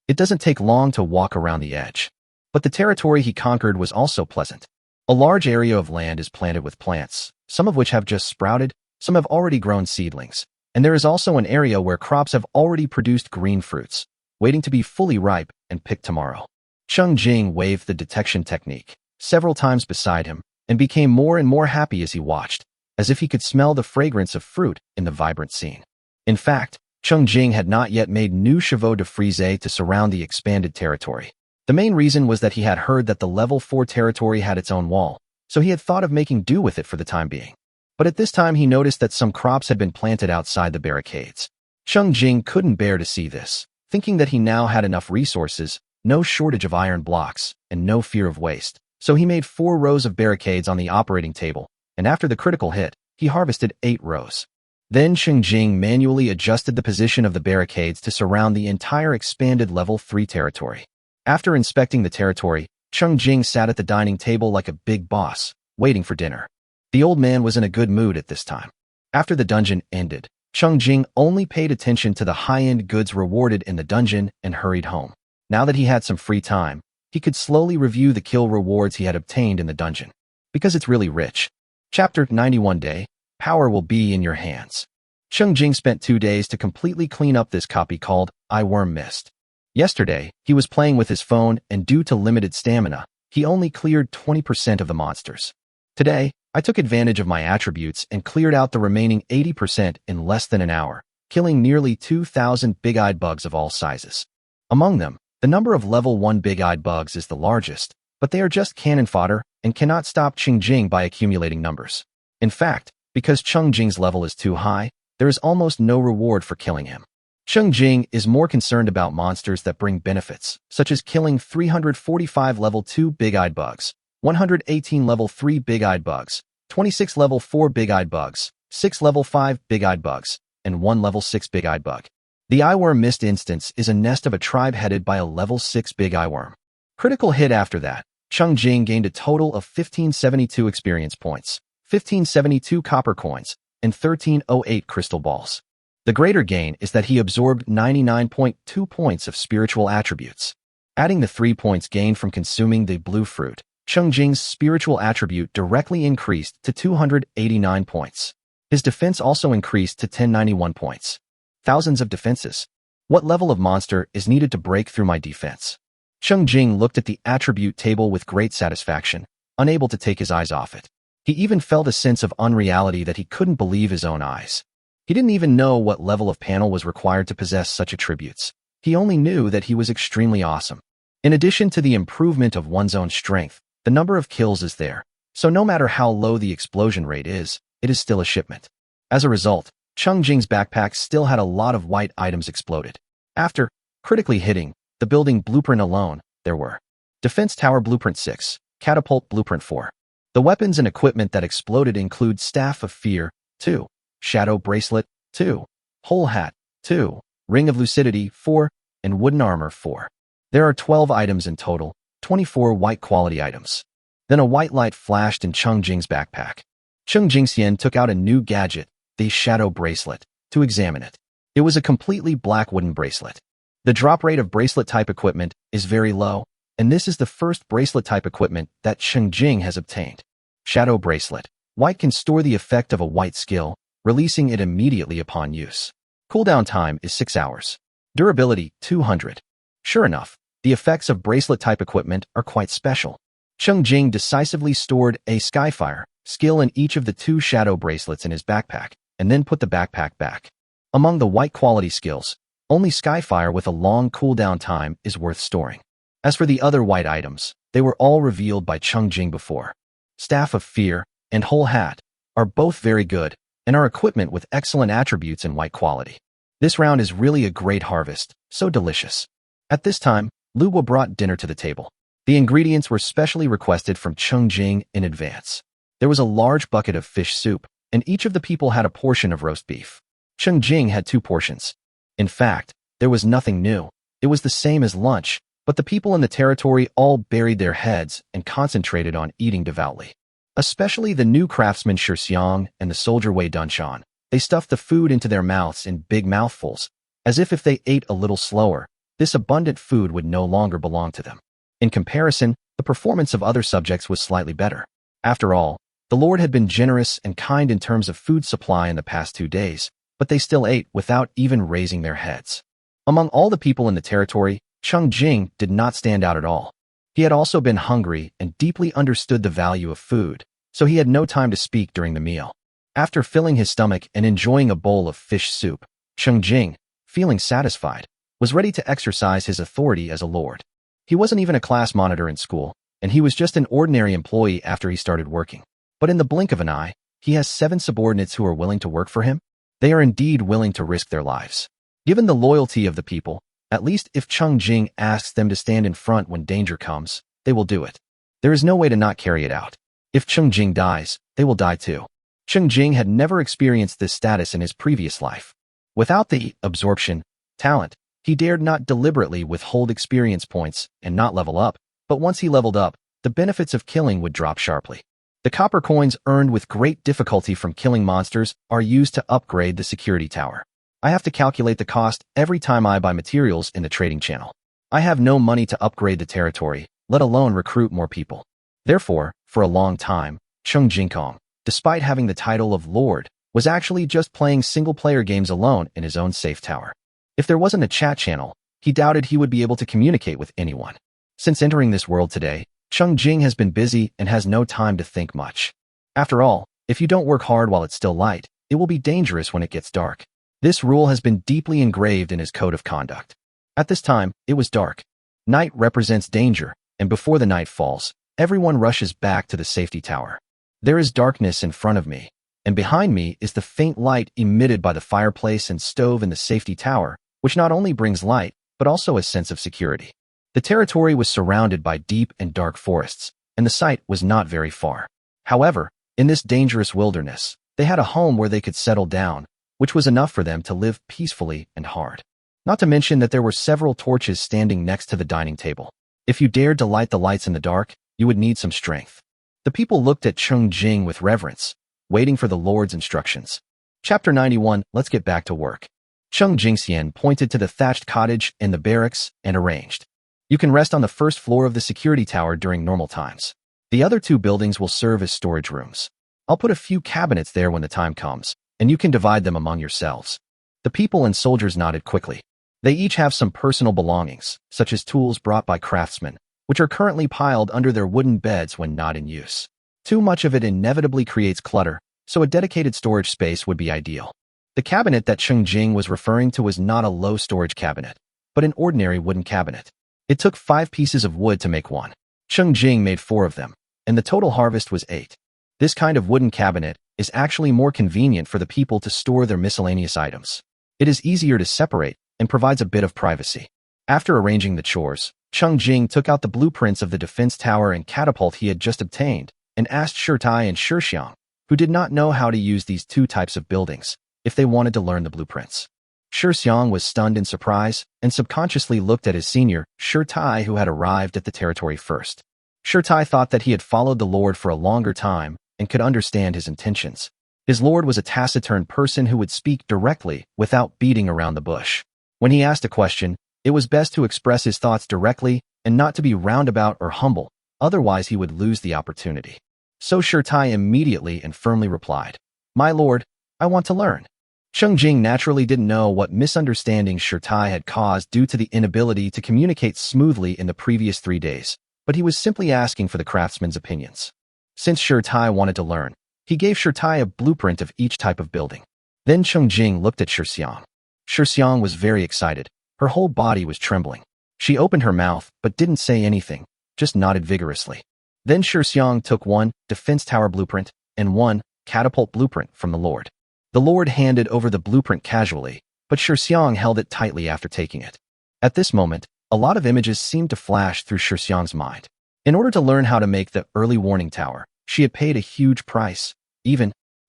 [SPEAKER 1] It doesn't take long to walk around the edge. But the territory he conquered was also pleasant. A large area of land is planted with plants, some of which have just sprouted, some have already grown seedlings, and there is also an area where crops have already produced green fruits, waiting to be fully ripe and picked tomorrow. Cheng Jing waved the detection technique several times beside him and became more and more happy as he watched, as if he could smell the fragrance of fruit in the vibrant scene. In fact, Cheng Jing had not yet made new chevaux de frise to surround the expanded territory. The main reason was that he had heard that the level 4 territory had its own wall, so he had thought of making do with it for the time being. But at this time he noticed that some crops had been planted outside the barricades. Cheng Jing couldn't bear to see this, thinking that he now had enough resources, no shortage of iron blocks, and no fear of waste. So he made 4 rows of barricades on the operating table, and after the critical hit, he harvested 8 rows. Then Cheng Jing manually adjusted the position of the barricades to surround the entire expanded level 3 territory. After inspecting the territory, Cheng Jing sat at the dining table like a big boss, waiting for dinner. The old man was in a good mood at this time. After the dungeon ended, Cheng Jing only paid attention to the high-end goods rewarded in the dungeon and hurried home. Now that he had some free time, he could slowly review the kill rewards he had obtained in the dungeon. Because it's really rich. Chapter 91 Day, Power Will Be in Your Hands. Cheng Jing spent 2 days to completely clean up this copy called I Worm Mist. Yesterday, he was playing with his phone and due to limited stamina, he only cleared 20% of the monsters. Today, I took advantage of my attributes and cleared out the remaining 80% in less than an hour, killing nearly 2,000 big-eyed bugs of all sizes. Among them, the number of level 1 big-eyed bugs is the largest, but they are just cannon fodder and cannot stop Cheng Jing by accumulating numbers. In fact, because Cheng Jing's level is too high, there is almost no reward for killing him. Cheng Jing is more concerned about monsters that bring benefits, such as killing 345 level 2 big-eyed bugs, 118 level 3 big-eyed bugs, 26 level 4 big-eyed bugs, 6 level 5 big-eyed bugs, and 1 level 6 big-eyed bug. The eyeworm mist instance is a nest of a tribe headed by a level 6 big eyeworm. Critical hit after that, Cheng Jing gained a total of 1572 experience points, 1572 copper coins, and 1308 crystal balls. The greater gain is that he absorbed 99.2 points of spiritual attributes. Adding the 3 points gained from consuming the blue fruit, Cheng Jing's spiritual attribute directly increased to 289 points. His defense also increased to 1091 points. Thousands of defenses. What level of monster is needed to break through my defense? Cheng Jing looked at the attribute table with great satisfaction, unable to take his eyes off it. He even felt a sense of unreality that he couldn't believe his own eyes. He didn't even know what level of panel was required to possess such attributes. He only knew that he was extremely awesome. In addition to the improvement of one's own strength, the number of kills is there, so no matter how low the explosion rate is, it is still a shipment. As a result, Cheng Jing's backpack still had a lot of white items exploded. After critically hitting the building blueprint alone, there were Defense Tower Blueprint 6, Catapult Blueprint 4. The weapons and equipment that exploded include Staff of Fear, 2, Shadow Bracelet, 2, Whole Hat, 2, Ring of Lucidity, 4, and wooden armor 4. There are 12 items in total, 24 white quality items. Then a white light flashed in Cheng Jing's backpack. Cheng Jing took out a new gadget, the shadow bracelet, to examine it. It was a completely black wooden bracelet. The drop rate of bracelet-type equipment is very low, and this is the first bracelet-type equipment that Cheng Jing has obtained. Shadow bracelet. White can store the effect of a white skill, releasing it immediately upon use. Cooldown time is 6 hours. Durability, 200. Sure enough, the effects of bracelet-type equipment are quite special. Cheng Jing decisively stored a Skyfire skill in each of the 2 shadow bracelets in his backpack, and then put the backpack back. Among the white quality skills, only Skyfire with a long cooldown time is worth storing. As for the other white items, they were all revealed by Cheng Jing before. Staff of Fear and Whole Hat are both very good and are equipment with excellent attributes and white quality. This round is really a great harvest, so delicious. At this time, Luo brought dinner to the table. The ingredients were specially requested from Cheng Jing in advance. There was a large bucket of fish soup, and each of the people had a portion of roast beef. Cheng Jing had 2 portions. In fact, there was nothing new. It was the same as lunch, but the people in the territory all buried their heads and concentrated on eating devoutly. Especially the new craftsman Shi Xiang and the soldier Wei Dunshan. They stuffed the food into their mouths in big mouthfuls, as if they ate a little slower, this abundant food would no longer belong to them. In comparison, the performance of other subjects was slightly better. After all, the Lord had been generous and kind in terms of food supply in the past 2 days, but they still ate without even raising their heads. Among all the people in the territory, Cheng Jing did not stand out at all. He had also been hungry and deeply understood the value of food, so he had no time to speak during the meal. After filling his stomach and enjoying a bowl of fish soup, Cheng Jing, feeling satisfied, was ready to exercise his authority as a lord. He wasn't even a class monitor in school, and he was just an ordinary employee after he started working. But in the blink of an eye, he has 7 subordinates who are willing to work for him. They are indeed willing to risk their lives. Given the loyalty of the people, at least if Cheng Jing asks them to stand in front when danger comes, they will do it. There is no way to not carry it out. If Cheng Jing dies, they will die too. Cheng Jing had never experienced this status in his previous life. Without the absorption talent, he dared not deliberately withhold experience points and not level up, but once he leveled up, the benefits of killing would drop sharply. The copper coins earned with great difficulty from killing monsters are used to upgrade the security tower. I have to calculate the cost every time I buy materials in the trading channel. I have no money to upgrade the territory, let alone recruit more people. Therefore, for a long time, Cheng Jingkong, despite having the title of Lord, was actually just playing single-player games alone in his own safe tower. If there wasn't a chat channel, he doubted he would be able to communicate with anyone. Since entering this world today, Cheng Jing has been busy and has no time to think much. After all, if you don't work hard while it's still light, it will be dangerous when it gets dark. This rule has been deeply engraved in his code of conduct. At this time, it was dark. Night represents danger, and before the night falls, everyone rushes back to the safety tower. There is darkness in front of me, and behind me is the faint light emitted by the fireplace and stove in the safety tower, which not only brings light, but also a sense of security. The territory was surrounded by deep and dark forests, and the site was not very far. However, in this dangerous wilderness, they had a home where they could settle down, which was enough for them to live peacefully and hard. Not to mention that there were several torches standing next to the dining table. If you dared to light the lights in the dark, you would need some strength. The people looked at Cheng Jing with reverence, waiting for the Lord's instructions. Chapter 91, Let's get back to work. Cheng Jingxian pointed to the thatched cottage in the barracks and arranged. You can rest on the first floor of the security tower during normal times. The other 2 buildings will serve as storage rooms. I'll put a few cabinets there when the time comes, and you can divide them among yourselves. The people and soldiers nodded quickly. They each have some personal belongings, such as tools brought by craftsmen, which are currently piled under their wooden beds when not in use. Too much of it inevitably creates clutter, so a dedicated storage space would be ideal. The cabinet that Cheng Jing was referring to was not a low storage cabinet, but an ordinary wooden cabinet. It took 5 pieces of wood to make one. Cheng Jing made 4 of them, and the total harvest was 8. This kind of wooden cabinet is actually more convenient for the people to store their miscellaneous items. It is easier to separate and provides a bit of privacy. After arranging the chores, Cheng Jing took out the blueprints of the defense tower and catapult he had just obtained and asked Shirtai and Shixiang, who did not know how to use these 2 types of buildings, if they wanted to learn the blueprints. Shi Xiang was stunned in surprise and subconsciously looked at his senior, Shi Tai, who had arrived at the territory first. Shi Tai thought that he had followed the Lord for a longer time and could understand his intentions. His Lord was a taciturn person who would speak directly without beating around the bush. When he asked a question, it was best to express his thoughts directly and not to be roundabout or humble, otherwise he would lose the opportunity. So Shi Tai immediately and firmly replied, "My lord, I want to learn." Cheng Jing naturally didn't know what misunderstandings Shi Tai had caused due to the inability to communicate smoothly in the previous 3 days, but he was simply asking for the craftsman's opinions. Since Shi Tai wanted to learn, he gave Shi Tai a blueprint of each type of building. Then Cheng Jing looked at Shi Xiang. Shi Xiang was very excited. Her whole body was trembling. She opened her mouth but didn't say anything, just nodded vigorously. Then Shi Xiang took one defense tower blueprint and one catapult blueprint from the Lord. The Lord handed over the blueprint casually, but Shi Xiang held it tightly after taking it. At this moment, a lot of images seemed to flash through Shi Xiang's mind. In order to learn how to make the early warning tower, she had paid a huge price,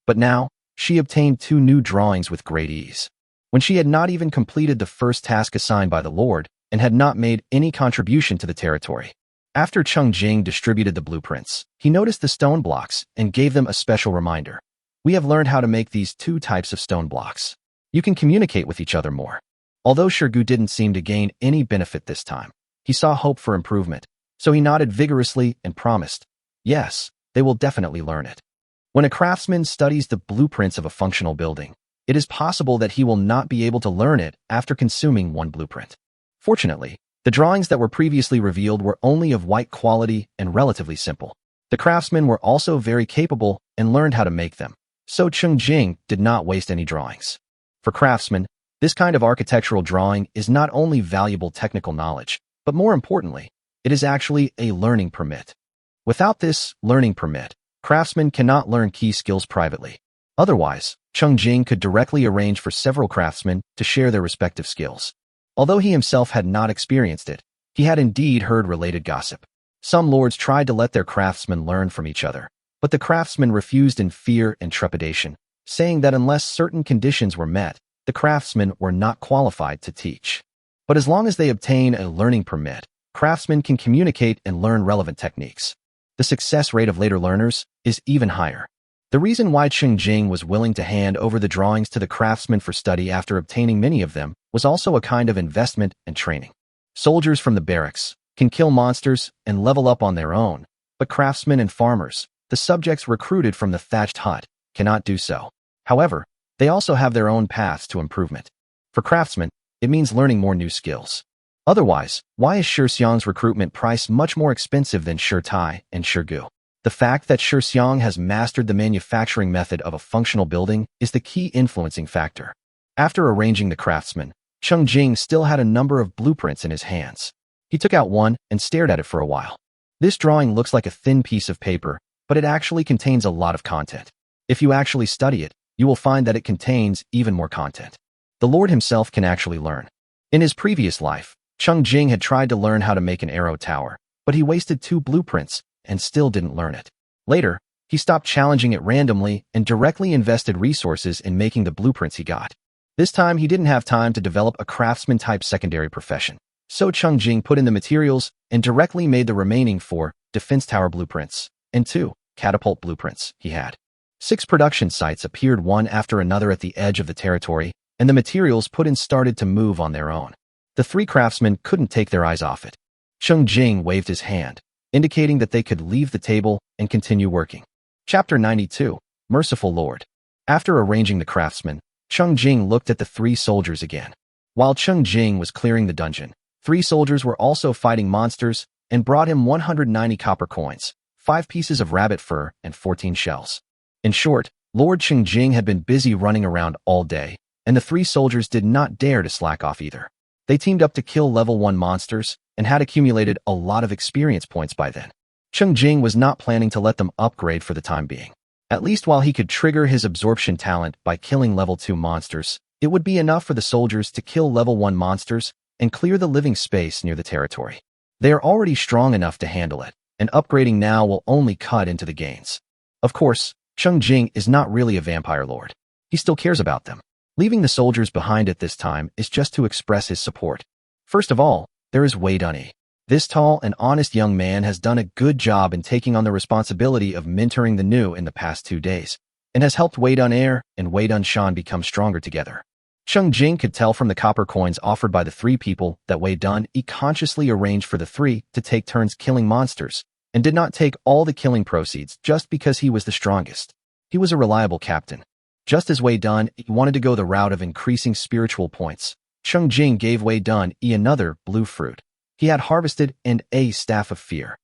[SPEAKER 1] but now, she obtained 2 new drawings with great ease. When she had not even completed the first task assigned by the Lord and had not made any contribution to the territory. After Cheng Jing distributed the blueprints, he noticed the stone blocks and gave them a special reminder. We have learned how to make these 2 types of stone blocks. You can communicate with each other more. Although Shirgu didn't seem to gain any benefit this time, he saw hope for improvement, so he nodded vigorously and promised, yes, they will definitely learn it. When a craftsman studies the blueprints of a functional building, it is possible that he will not be able to learn it after consuming one blueprint. Fortunately, the drawings that were previously revealed were only of white quality and relatively simple. The craftsmen were also very capable and learned how to make them, so Cheng Jing did not waste any drawings. For craftsmen, this kind of architectural drawing is not only valuable technical knowledge, but more importantly, it is actually a learning permit. Without this learning permit, craftsmen cannot learn key skills privately. Otherwise, Cheng Jing could directly arrange for several craftsmen to share their respective skills. Although he himself had not experienced it, he had indeed heard related gossip. Some lords tried to let their craftsmen learn from each other, but the craftsmen refused in fear and trepidation, saying that unless certain conditions were met, the craftsmen were not qualified to teach. But as long as they obtain a learning permit, craftsmen can communicate and learn relevant techniques. The success rate of later learners is even higher. The reason why Cheng Jing was willing to hand over the drawings to the craftsmen for study after obtaining many of them was also a kind of investment and training. Soldiers from the barracks can kill monsters and level up on their own, but craftsmen and farmers, the subjects recruited from the thatched hut, cannot do so. However, they also have their own paths to improvement. For craftsmen, it means learning more new skills. Otherwise, why is Shi Xiang's recruitment price much more expensive than Shi Tai and Shirgu? The fact that Shi Xiang has mastered the manufacturing method of a functional building is the key influencing factor. After arranging the craftsman, Cheng Jing still had a number of blueprints in his hands. He took out one and stared at it for a while. This drawing looks like a thin piece of paper, but it actually contains a lot of content. If you actually study it, you will find that it contains even more content. The Lord himself can actually learn. In his previous life, Cheng Jing had tried to learn how to make an arrow tower, but he wasted 2 blueprints and still didn't learn it. Later, he stopped challenging it randomly and directly invested resources in making the blueprints he got. This time, he didn't have time to develop a craftsman-type secondary profession. So Cheng Jing put in the materials and directly made the remaining 4 defense tower blueprints and 2 catapult blueprints he had. 6 production sites appeared one after another at the edge of the territory, and the materials put in started to move on their own. The 3 craftsmen couldn't take their eyes off it. Cheng Jing waved his hand, indicating that they could leave the table and continue working. Chapter 92, Merciful Lord. After arranging the craftsmen, Cheng Jing looked at the 3 soldiers again. While Cheng Jing was clearing the dungeon, 3 soldiers were also fighting monsters and brought him 190 copper coins, 5 pieces of rabbit fur, and 14 shells. In short, Lord Cheng Jing had been busy running around all day, and the 3 soldiers did not dare to slack off either. They teamed up to kill level 1 monsters and had accumulated a lot of experience points by then. Cheng Jing was not planning to let them upgrade for the time being. At least while he could trigger his absorption talent by killing level 2 monsters, it would be enough for the soldiers to kill level 1 monsters and clear the living space near the territory. They are already strong enough to handle it, and upgrading now will only cut into the gains. Of course, Cheng Jing is not really a vampire lord. He still cares about them. Leaving the soldiers behind at this time is just to express his support. First of all, there is Wei Dunyi. This tall and honest young man has done a good job in taking on the responsibility of mentoring the new in the past 2 days, and has helped Wei Dun and Wei Dun become stronger together. Cheng Jing could tell from the copper coins offered by the 3 people that Wei Dun consciously arranged for the 3 to take turns killing monsters, and did not take all the killing proceeds just because he was the strongest. He was a reliable captain. Just as Wei Dun wanted to go the route of increasing spiritual points, Cheng Jing gave Wei Dun another blue fruit. He had harvested a staff of fear.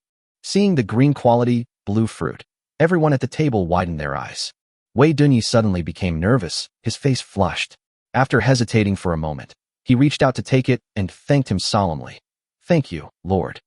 [SPEAKER 1] Seeing the green quality, blue fruit, everyone at the table widened their eyes. Wei Dunyi suddenly became nervous, his face flushed. After hesitating for a moment, he reached out to take it and thanked him solemnly. "Thank you, Lord."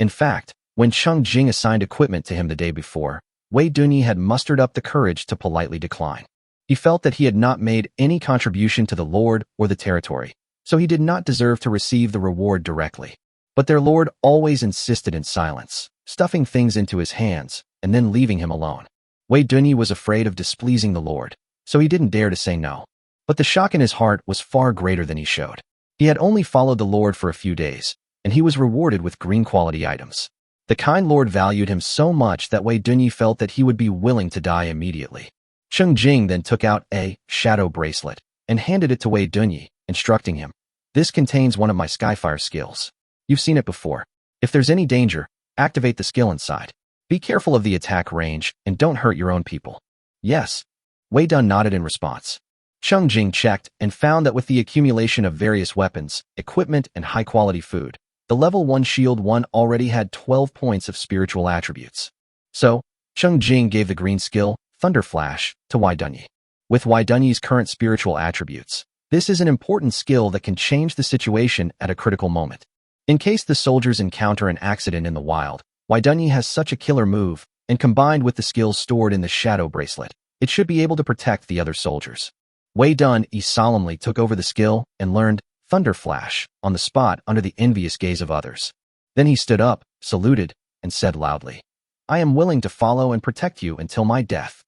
[SPEAKER 1] In fact, when Cheng Jing assigned equipment to him the day before, Wei Dunyi had mustered up the courage to politely decline. He felt that he had not made any contribution to the Lord or the territory, so he did not deserve to receive the reward directly. But their Lord always insisted in silence, stuffing things into his hands, and then leaving him alone. Wei Dunyi was afraid of displeasing the Lord, so he didn't dare to say no. But the shock in his heart was far greater than he showed. He had only followed the Lord for a few days, and he was rewarded with green quality items. The kind Lord valued him so much that Wei Dunyi felt that he would be willing to die immediately. Cheng Jing then took out a shadow bracelet and handed it to Wei Dunyi, instructing him, "This contains one of my Skyfire skills. You've seen it before. If there's any danger, activate the skill inside. Be careful of the attack range and don't hurt your own people." "Yes." Wei Dun nodded in response. Cheng Jing checked and found that with the accumulation of various weapons, equipment, and high-quality food, the level 1 shield 1 already had 12 points of spiritual attributes. So, Cheng Jing gave the green skill, Thunder Flash, to Wei Dunyi. With Wei Dunyi's current spiritual attributes, this is an important skill that can change the situation at a critical moment. In case the soldiers encounter an accident in the wild, Wei Dunyi has such a killer move, and combined with the skills stored in the shadow bracelet, it should be able to protect the other soldiers. Wei Dun solemnly took over the skill and learned Thunder Flash on the spot under the envious gaze of others. Then he stood up, saluted, and said loudly, "I am willing to follow and protect you until my death."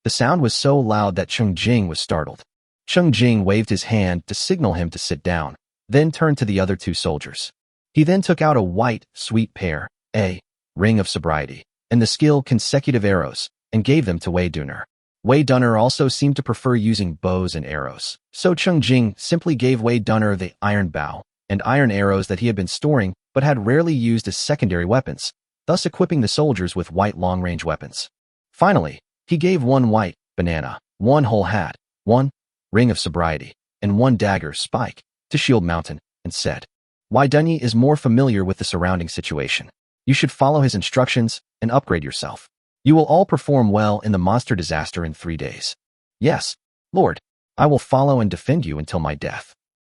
[SPEAKER 1] The sound was so loud that Cheng Jing was startled. Cheng Jing waved his hand to signal him to sit down, then turned to the other 2 soldiers. He then took out a white, sweet pear, a ring of sobriety, and the skill consecutive arrows, and gave them to Wei Dunyi. Wei Dunyi also seemed to prefer using bows and arrows, so Cheng Jing simply gave Wei Dunyi the iron bow and iron arrows that he had been storing but had rarely used as secondary weapons, thus equipping the soldiers with white long-range weapons. Finally, he gave 1 white banana, 1 whole hat, 1 ring of sobriety, and 1 dagger spike to Shield Mountain, and said, "Wei Dunyi is more familiar with the surrounding situation. You should follow his instructions and upgrade yourself. You will all perform well in the monster disaster in 3 days." "Yes, Lord, I will follow and defend you until my death."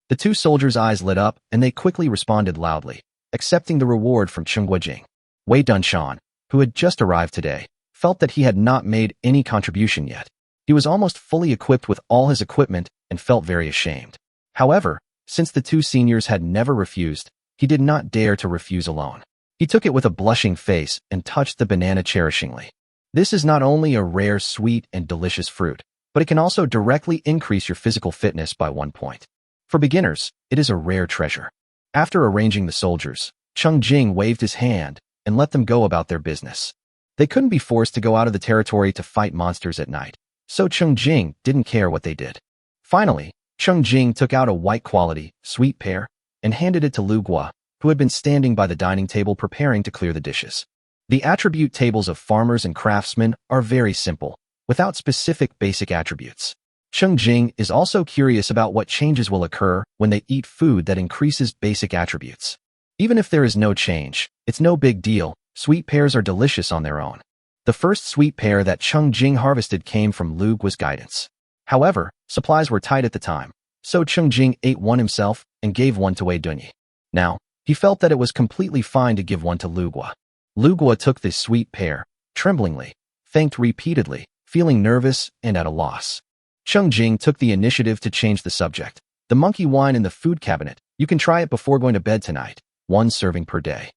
[SPEAKER 1] The 2 soldiers' eyes lit up and they quickly responded loudly, accepting the reward from Cheng Jing. Wei Dun, who had just arrived today, felt that he had not made any contribution yet. He was almost fully equipped with all his equipment and felt very ashamed. However, since the 2 seniors had never refused, he did not dare to refuse alone. He took it with a blushing face and touched the banana cherishingly. This is not only a rare, sweet, and delicious fruit, but it can also directly increase your physical fitness by 1 point. For beginners, it is a rare treasure. After arranging the soldiers, Cheng Jing waved his hand and let them go about their business. They couldn't be forced to go out of the territory to fight monsters at night, so Cheng Jing didn't care what they did. Finally, Cheng Jing took out a white quality, sweet pear, and handed it to Lu Gua, who had been standing by the dining table preparing to clear the dishes. The attribute tables of farmers and craftsmen are very simple, without specific basic attributes. Cheng Jing is also curious about what changes will occur when they eat food that increases basic attributes. Even if there is no change, it's no big deal. Sweet pears are delicious on their own. The first sweet pear that Cheng Jing harvested came from Lu Gua's guidance. However, supplies were tight at the time, so Cheng Jing ate 1 himself and gave 1 to Wei Dunyi. Now, he felt that it was completely fine to give 1 to Lu Gua. Lu Gua took this sweet pear, tremblingly, thanked repeatedly, feeling nervous and at a loss. Cheng Jing took the initiative to change the subject. "The monkey wine in the food cabinet, you can try it before going to bed tonight, 1 serving per day."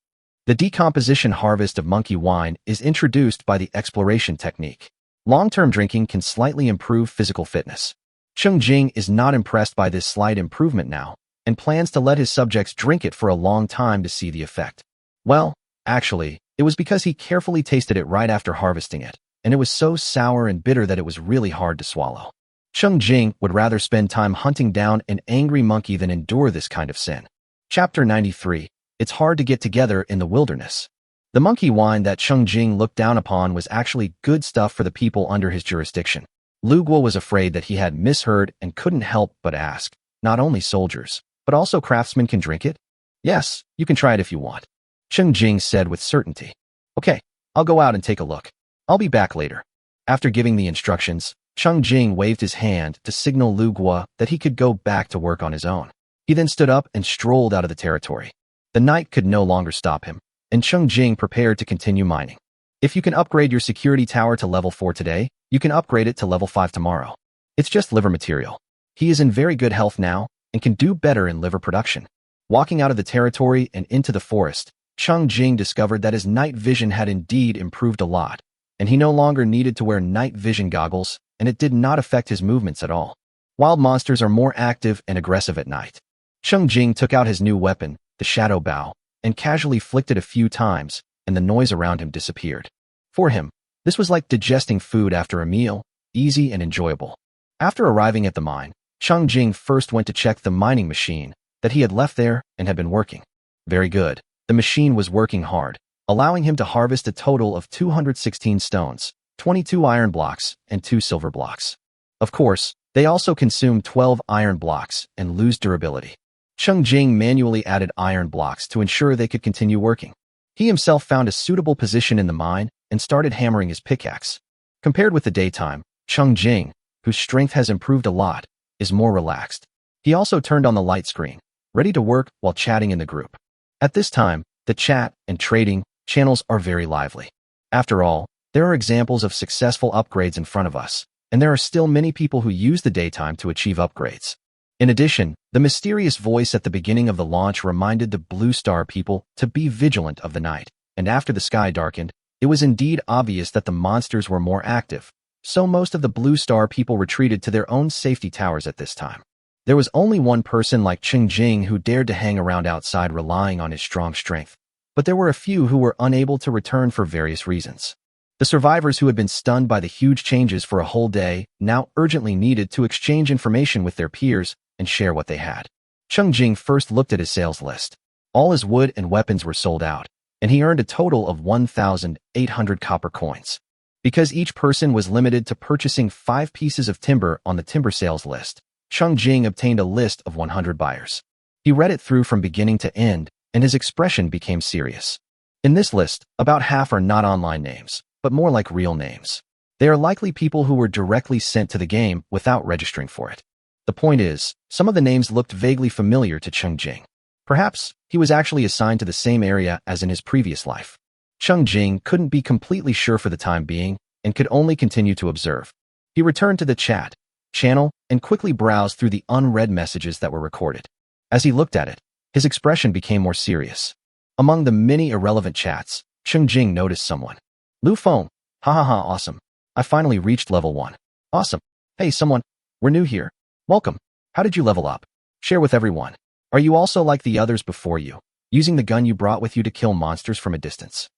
[SPEAKER 1] The decomposition harvest of monkey wine is introduced by the exploration technique. Long-term drinking can slightly improve physical fitness. Cheng Jing is not impressed by this slight improvement now, and plans to let his subjects drink it for a long time to see the effect. Well, actually, it was because he carefully tasted it right after harvesting it, and it was so sour and bitter that it was really hard to swallow. Cheng Jing would rather spend time hunting down an angry monkey than endure this kind of sin. Chapter 93. It's hard to get together in the wilderness. The monkey wine that Cheng Jing looked down upon was actually good stuff for the people under his jurisdiction. Lu Guo was afraid that he had misheard and couldn't help but ask, not only soldiers, but also craftsmen can drink it? Yes, you can try it if you want. Cheng Jing said with certainty. Okay, I'll go out and take a look. I'll be back later. After giving the instructions, Cheng Jing waved his hand to signal Lu Guo that he could go back to work on his own. He then stood up and strolled out of the territory. The night could no longer stop him, and Cheng Jing prepared to continue mining. If you can upgrade your security tower to level 4 today, you can upgrade it to level 5 tomorrow. It's just liver material. He is in very good health now and can do better in liver production. Walking out of the territory and into the forest, Cheng Jing discovered that his night vision had indeed improved a lot, and he no longer needed to wear night vision goggles, and it did not affect his movements at all. Wild monsters are more active and aggressive at night. Cheng Jing took out his new weapon, the shadow bow, and casually flicked it a few times, and the noise around him disappeared. For him, this was like digesting food after a meal, easy and enjoyable. After arriving at the mine, Cheng Jing first went to check the mining machine that he had left there and had been working. Very good. The machine was working hard, allowing him to harvest a total of 216 stones, 22 iron blocks, and 2 silver blocks. Of course, they also consume 12 iron blocks and lose durability. Cheng Jing manually added iron blocks to ensure they could continue working. He himself found a suitable position in the mine and started hammering his pickaxe. Compared with the daytime, Cheng Jing, whose strength has improved a lot, is more relaxed. He also turned on the light screen, ready to work while chatting in the group. At this time, the chat and trading channels are very lively. After all, there are examples of successful upgrades in front of us, and there are still many people who use the daytime to achieve upgrades. In addition, the mysterious voice at the beginning of the launch reminded the Blue Star people to be vigilant of the night, and after the sky darkened, it was indeed obvious that the monsters were more active, so most of the Blue Star people retreated to their own safety towers at this time. There was only one person like Cheng Jing who dared to hang around outside relying on his strong strength, but there were a few who were unable to return for various reasons. The survivors who had been stunned by the huge changes for a whole day now urgently needed to exchange information with their peers and share what they had. Cheng Jing first looked at his sales list. All his wood and weapons were sold out, and he earned a total of 1,800 copper coins. Because each person was limited to purchasing 5 pieces of timber on the timber sales list, Cheng Jing obtained a list of 100 buyers. He read it through from beginning to end, and his expression became serious. In this list, about half are not online names, but more like real names. They are likely people who were directly sent to the game without registering for it. The point is, some of the names looked vaguely familiar to Cheng Jing. Perhaps he was actually assigned to the same area as in his previous life. Cheng Jing couldn't be completely sure for the time being and could only continue to observe. He returned to the chat channel and quickly browsed through the unread messages that were recorded. As he looked at it, his expression became more serious. Among the many irrelevant chats, Cheng Jing noticed someone. Lu Feng, hahaha, awesome. I finally reached level 1. Awesome. Hey, someone, we're new here. Welcome. How did you level up? Share with everyone. Are you also like the others before you, using the gun you brought with you to kill monsters from a distance?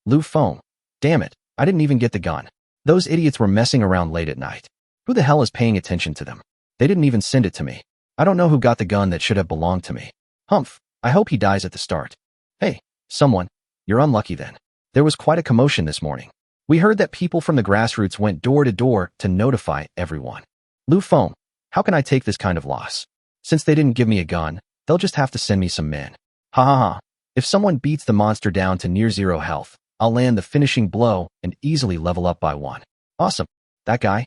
[SPEAKER 1] Lu Feng. Damn it, I didn't even get the gun. Those idiots were messing around late at night. Who the hell is paying attention to them? They didn't even send it to me. I don't know who got the gun that should have belonged to me. Humph, I hope he dies at the start. Hey, someone, you're unlucky then. There was quite a commotion this morning. We heard that people from the grassroots went door to door to notify everyone. Lu Feng, how can I take this kind of loss? Since they didn't give me a gun, they'll just have to send me some men. Ha ha ha. If someone beats the monster down to near 0 health, I'll land the finishing blow and easily level up by 1. Awesome. That guy?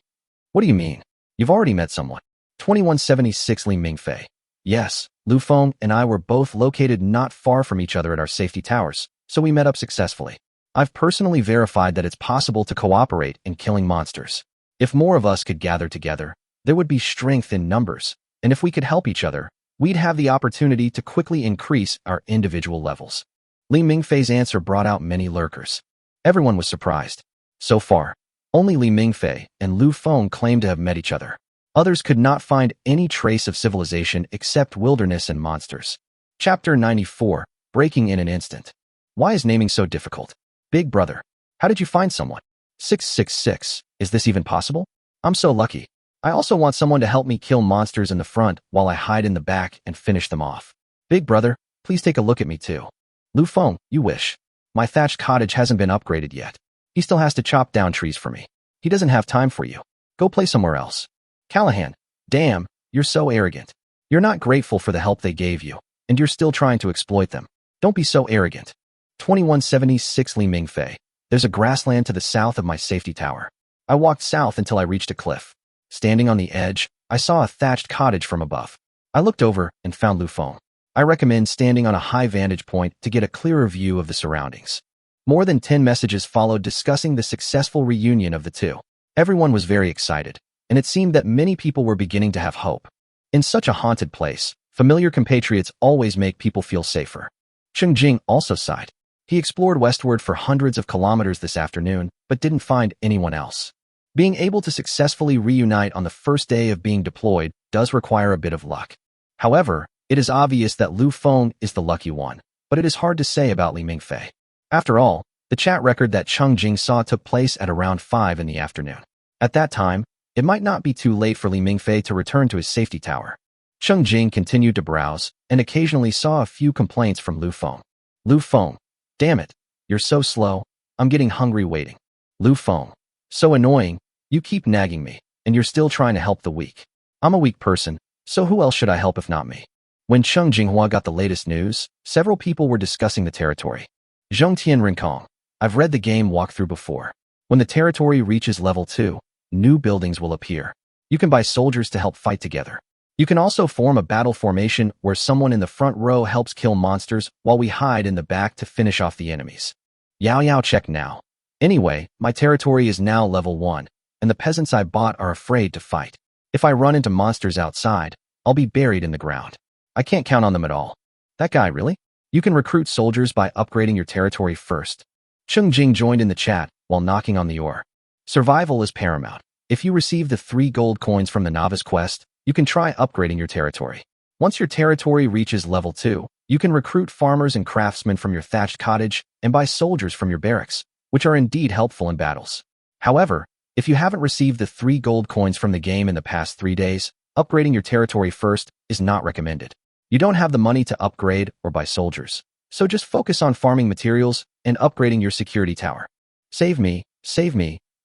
[SPEAKER 1] What do you mean? You've already met someone. 2176 Li Mingfei. Yes, Lu Feng and I were both located not far from each other at our safety towers, so we met up successfully. I've personally verified that it's possible to cooperate in killing monsters. If more of us could gather together, there would be strength in numbers, and if we could help each other, we'd have the opportunity to quickly increase our individual levels. Li Mingfei's answer brought out many lurkers. Everyone was surprised. So far, only Li Mingfei and Lu Feng claimed to have met each other. Others could not find any trace of civilization except wilderness and monsters. Chapter 94, Breaking in an Instant. Why is naming so difficult? Big brother, how did you find someone? 666, is this even possible? I'm so lucky. I also want someone to help me kill monsters in the front while I hide in the back and finish them off. Big brother, please take a look at me too. Lu Feng, you wish. My thatched cottage hasn't been upgraded yet. He still has to chop down trees for me. He doesn't have time for you. Go play somewhere else. Callahan, damn, you're so arrogant. You're not grateful for the help they gave you, and you're still trying to exploit them. Don't be so arrogant. 2176 Li Mingfei. There's a grassland to the south of my safety tower. I walked south until I reached a cliff. Standing on the edge, I saw a thatched cottage from above. I looked over and found Lu Feng. I recommend standing on a high vantage point to get a clearer view of the surroundings. More than 10 messages followed discussing the successful reunion of the two. Everyone was very excited, and it seemed that many people were beginning to have hope. In such a haunted place, familiar compatriots always make people feel safer. Cheng Jing also sighed. He explored westward for hundreds of kilometers this afternoon, but didn't find anyone else. Being able to successfully reunite on the first day of being deployed does require a bit of luck. However, it is obvious that Lu Feng is the lucky one, but it is hard to say about Li Mingfei. After all, the chat record that Cheng Jing saw took place at around 5 in the afternoon. At that time, it might not be too late for Li Mingfei to return to his safety tower. Cheng Jing continued to browse and occasionally saw a few complaints from Lu Feng. Lu Feng, damn it, you're so slow, I'm getting hungry waiting. Lu Feng, so annoying, you keep nagging me, and you're still trying to help the weak. I'm a weak person, so who else should I help if not me? When Cheng Jinghua got the latest news, several people were discussing the territory. Zhongtian Rincong, I've read the game walkthrough before. When the territory reaches level 2, new buildings will appear. You can buy soldiers to help fight together. You can also form a battle formation where someone in the front row helps kill monsters while we hide in the back to finish off the enemies. Yao check now. Anyway, my territory is now level 1, and the peasants I bought are afraid to fight. If I run into monsters outside, I'll be buried in the ground. I can't count on them at all. That guy, really? You can recruit soldiers by upgrading your territory first. Cheng Jing joined in the chat while knocking on the door. Survival is paramount. If you receive the 3 gold coins from the novice quest, you can try upgrading your territory. Once your territory reaches level 2, you can recruit farmers and craftsmen from your thatched cottage and buy soldiers from your barracks, which are indeed helpful in battles. However, if you haven't received the 3 gold coins from the game in the past 3 days, upgrading your territory first is not recommended. You don't have the money to upgrade or buy soldiers, so just focus on farming materials and upgrading your security tower. Save me,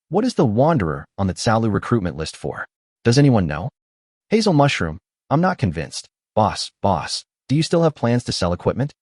[SPEAKER 1] what is the Wanderer on the Tsalu recruitment list for? Does anyone know? Hazel Mushroom, I'm not convinced. Boss, do you still have plans to sell equipment?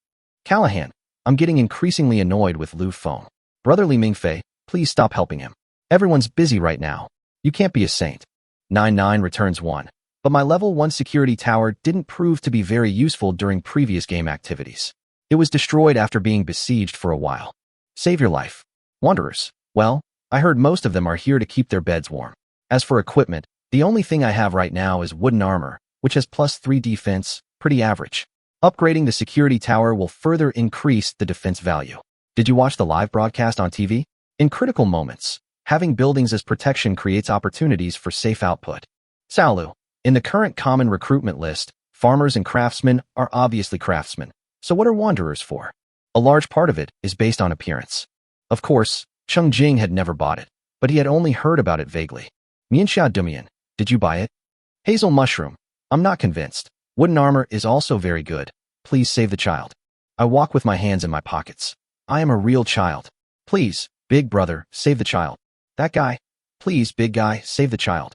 [SPEAKER 1] Callahan, I'm getting increasingly annoyed with Lu Feng. Brother Li Mingfei, please stop helping him. Everyone's busy right now. You can't be a saint. 99 returns 1. But my level 1 security tower didn't prove to be very useful during previous game activities. It was destroyed after being besieged for a while. Save your life. Wanderers, well, I heard most of them are here to keep their beds warm. As for equipment, the only thing I have right now is wooden armor, which has +3 defense, pretty average. Upgrading the security tower will further increase the defense value. Did you watch the live broadcast on TV? In critical moments, having buildings as protection creates opportunities for safe output. Tsalu, in the current common recruitment list, farmers and craftsmen are obviously craftsmen. So what are wanderers for? A large part of it is based on appearance. Of course, Cheng Jing had never bought it, but he had only heard about it vaguely. Mianxia Dumian, did you buy it? Hazel Mushroom, I'm not convinced. Wooden armor is also very good. Please save the child. I walk with my hands in my pockets. I am a real child. Please, big brother, save the child. That guy. Please, big guy, save the child.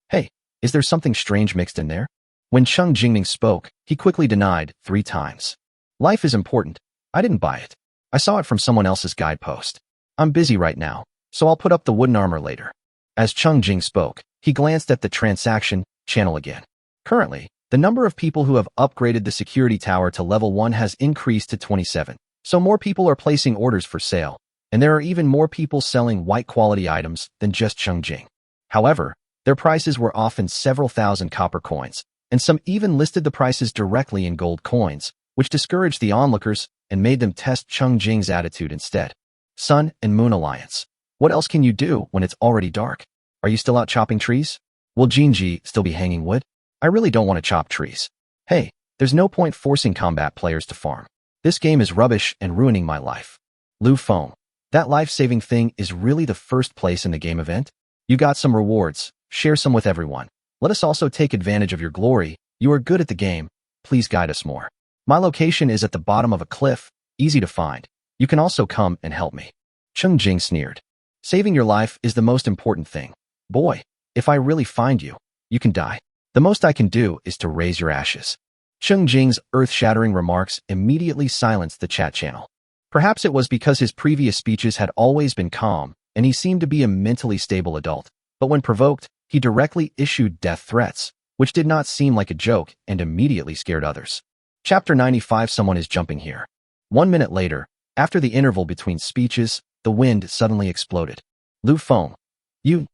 [SPEAKER 1] Hey, is there something strange mixed in there? When Cheng Jingming spoke, he quickly denied 3 times. Life is important. I didn't buy it. I saw it from someone else's guidepost. I'm busy right now, so I'll put up the wooden armor later. As Cheng Jing spoke, he glanced at the transaction channel again. Currently, the number of people who have upgraded the security tower to level 1 has increased to 27, so more people are placing orders for sale, and there are even more people selling white-quality items than just Cheng Jing. However, their prices were often several thousand copper coins, and some even listed the prices directly in gold coins, which discouraged the onlookers and made them test Cheng Jing's attitude instead. Sun and Moon Alliance. What else can you do when it's already dark? Are you still out chopping trees? Will Jinji still be hanging wood? I really don't want to chop trees. Hey, there's no point forcing combat players to farm. This game is rubbish and ruining my life. Lu Feng, that life-saving thing is really the first place in the game event? You got some rewards, share some with everyone. Let us also take advantage of your glory. You are good at the game, please guide us more. My location is at the bottom of a cliff, easy to find. You can also come and help me. Cheng Jing sneered. Saving your life is the most important thing. Boy, if I really find you, you can die. The most I can do is to raise your ashes. Cheng Jing's earth-shattering remarks immediately silenced the chat channel. Perhaps it was because his previous speeches had always been calm, and he seemed to be a mentally stable adult. But when provoked, he directly issued death threats, which did not seem like a joke and immediately scared others. Chapter 95. Someone is jumping here. 1 minute later, after the interval between speeches, the wind suddenly exploded. Lu Feng. You,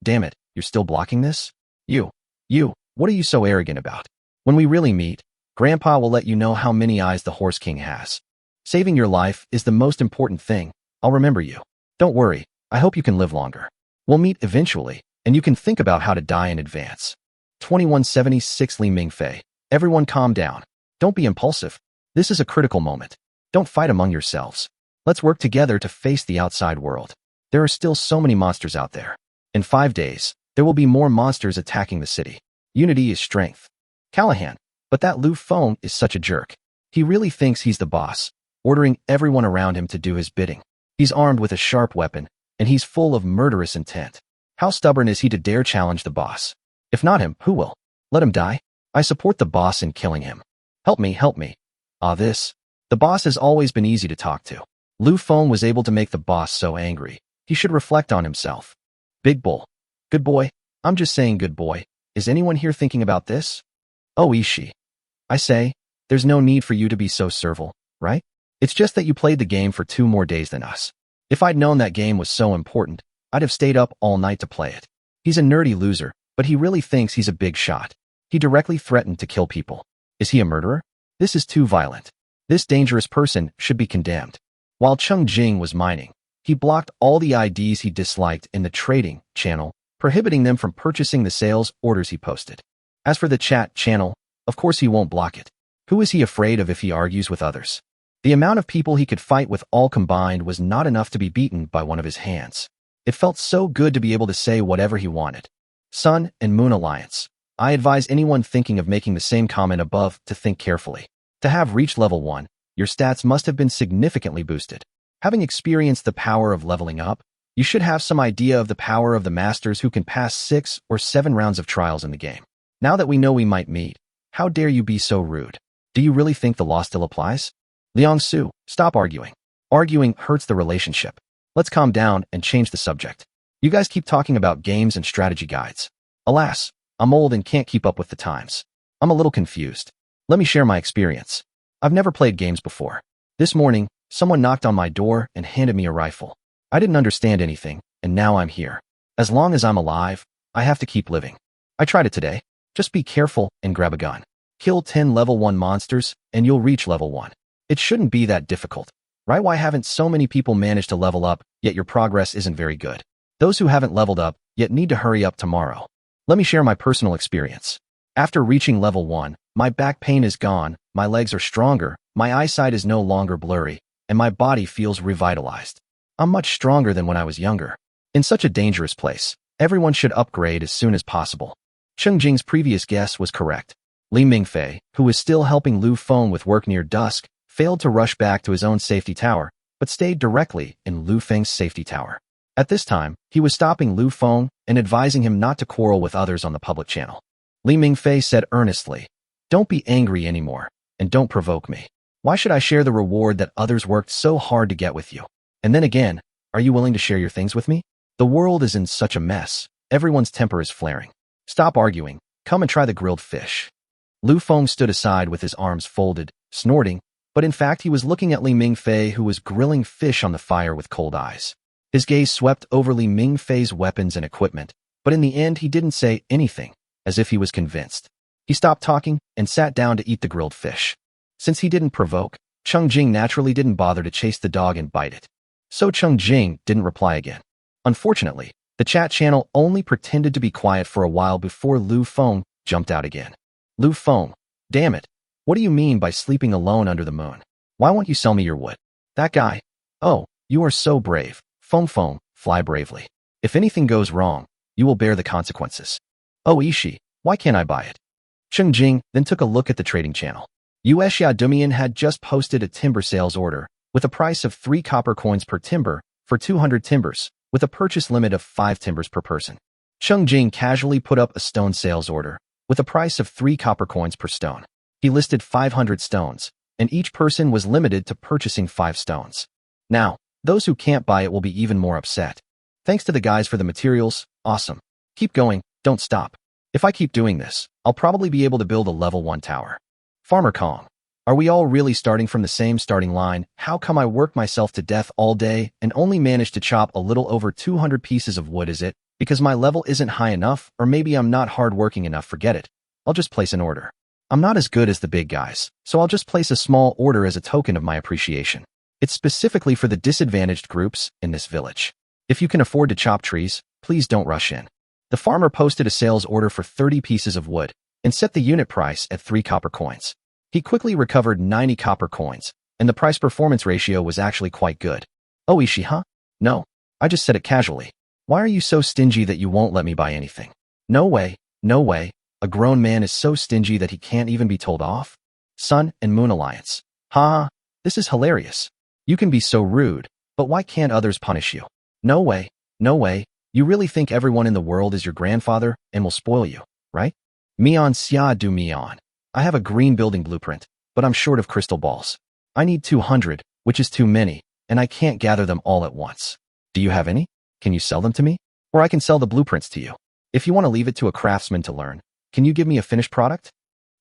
[SPEAKER 1] damn it, you're still blocking this? You, what are you so arrogant about? When we really meet, Grandpa will let you know how many eyes the Horse King has. Saving your life is the most important thing. I'll remember you. Don't worry, I hope you can live longer. We'll meet eventually, and you can think about how to die in advance. 2176 Li Mingfei. Everyone calm down. Don't be impulsive. This is a critical moment. Don't fight among yourselves. Let's work together to face the outside world. There are still so many monsters out there. In 5 days, there will be more monsters attacking the city. Unity is strength. Callahan, but that Lu Feng is such a jerk. He really thinks he's the boss, ordering everyone around him to do his bidding. He's armed with a sharp weapon, and he's full of murderous intent. How stubborn is he to dare challenge the boss? If not him, who will? Let him die? I support the boss in killing him. Help me. The boss has always been easy to talk to. Lu Feng was able to make the boss so angry. He should reflect on himself. Big bull. Good boy. I'm just saying good boy. Is anyone here thinking about this? Oh, Ishii. I say, there's no need for you to be so servile, right? It's just that you played the game for 2 more days than us. If I'd known that game was so important, I'd have stayed up all night to play it. He's a nerdy loser, but he really thinks he's a big shot. He directly threatened to kill people. Is he a murderer? This is too violent. This dangerous person should be condemned. While Cheng Jing was mining, he blocked all the IDs he disliked in the trading channel, prohibiting them from purchasing the sales orders he posted. As for the chat channel, of course he won't block it. Who is he afraid of if he argues with others? The amount of people he could fight with all combined was not enough to be beaten by one of his hands. It felt so good to be able to say whatever he wanted. Sun and Moon Alliance. I advise anyone thinking of making the same comment above to think carefully. To have reached level 1, your stats must have been significantly boosted. Having experienced the power of leveling up, you should have some idea of the power of the masters who can pass 6 or 7 rounds of trials in the game. Now that we know we might meet, how dare you be so rude? Do you really think the law still applies? Liang Su, stop arguing. Arguing hurts the relationship. Let's calm down and change the subject. You guys keep talking about games and strategy guides. Alas, I'm old and can't keep up with the times. I'm a little confused. Let me share my experience. I've never played games before. This morning, someone knocked on my door and handed me a rifle. I didn't understand anything, and now I'm here. As long as I'm alive, I have to keep living. I tried it today. Just be careful and grab a gun. Kill 10 level 1 monsters, and you'll reach level 1. It shouldn't be that difficult, right? Why haven't so many people managed to level up, yet your progress isn't very good? Those who haven't leveled up yet need to hurry up tomorrow. Let me share my personal experience. After reaching level 1, my back pain is gone, my legs are stronger, my eyesight is no longer blurry, and my body feels revitalized. I'm much stronger than when I was younger. In such a dangerous place, everyone should upgrade as soon as possible. Cheng Jing's previous guess was correct. Li Mingfei, who was still helping Lu Feng with work near dusk, failed to rush back to his own safety tower, but stayed directly in Lu Feng's safety tower. At this time, he was stopping Lu Feng and advising him not to quarrel with others on the public channel. Li Mingfei said earnestly, "Don't be angry anymore, and don't provoke me. Why should I share the reward that others worked so hard to get with you? And then again, are you willing to share your things with me? The world is in such a mess. Everyone's temper is flaring. Stop arguing. Come and try the grilled fish." Lu Feng stood aside with his arms folded, snorting, but in fact he was looking at Li Mingfei, who was grilling fish on the fire with cold eyes. His gaze swept over Li Mingfei's weapons and equipment, but in the end he didn't say anything, as if he was convinced. He stopped talking and sat down to eat the grilled fish. Since he didn't provoke, Cheng Jing naturally didn't bother to chase the dog and bite it. So Cheng Jing didn't reply again. Unfortunately, The chat channel only pretended to be quiet for a while before Lu Feng jumped out again. Lu Feng, damn it. What do you mean by sleeping alone under the moon? Why won't you sell me your wood? That guy. Oh, you are so brave. Feng Feng, fly bravely. If anything goes wrong, you will bear the consequences. Oh Ishi, why can't I buy it? Cheng Jing then took a look at the trading channel. Yuexia Dumian had just posted a timber sales order with a price of 3 copper coins per timber for 200 timbers, with a purchase limit of 5 timbers per person. Cheng Jing casually put up a stone sales order with a price of 3 copper coins per stone. He listed 500 stones, and each person was limited to purchasing 5 stones. Now, those who can't buy it will be even more upset. Thanks to the guys for the materials, awesome. Keep going, don't stop. If I keep doing this, I'll probably be able to build a level 1 tower. Farmer Kong. Are we all really starting from the same starting line? How come I work myself to death all day and only managed to chop a little over 200 pieces of wood? Is it because my level isn't high enough, or maybe I'm not hardworking enough? Forget it. I'll just place an order. I'm not as good as the big guys, so I'll just place a small order as a token of my appreciation. It's specifically for the disadvantaged groups in this village. If you can afford to chop trees, please don't rush in. The farmer posted a sales order for 30 pieces of wood and set the unit price at 3 copper coins. He quickly recovered 90 copper coins, and the price-performance ratio was actually quite good. Oh Ishi, huh? No, I just said it casually. Why are you so stingy that you won't let me buy anything? No way, no way. A grown man is so stingy that he can't even be told off? Sun and Moon Alliance. Ha, this is hilarious. You can be so rude, but why can't others punish you? No way, no way. You really think everyone in the world is your grandfather and will spoil you, right? Mian Xia Du Mian. I have a green building blueprint, but I'm short of crystal balls. I need 200, which is too many, and I can't gather them all at once. Do you have any? Can you sell them to me? Or I can sell the blueprints to you. If you want to leave it to a craftsman to learn, can you give me a finished product?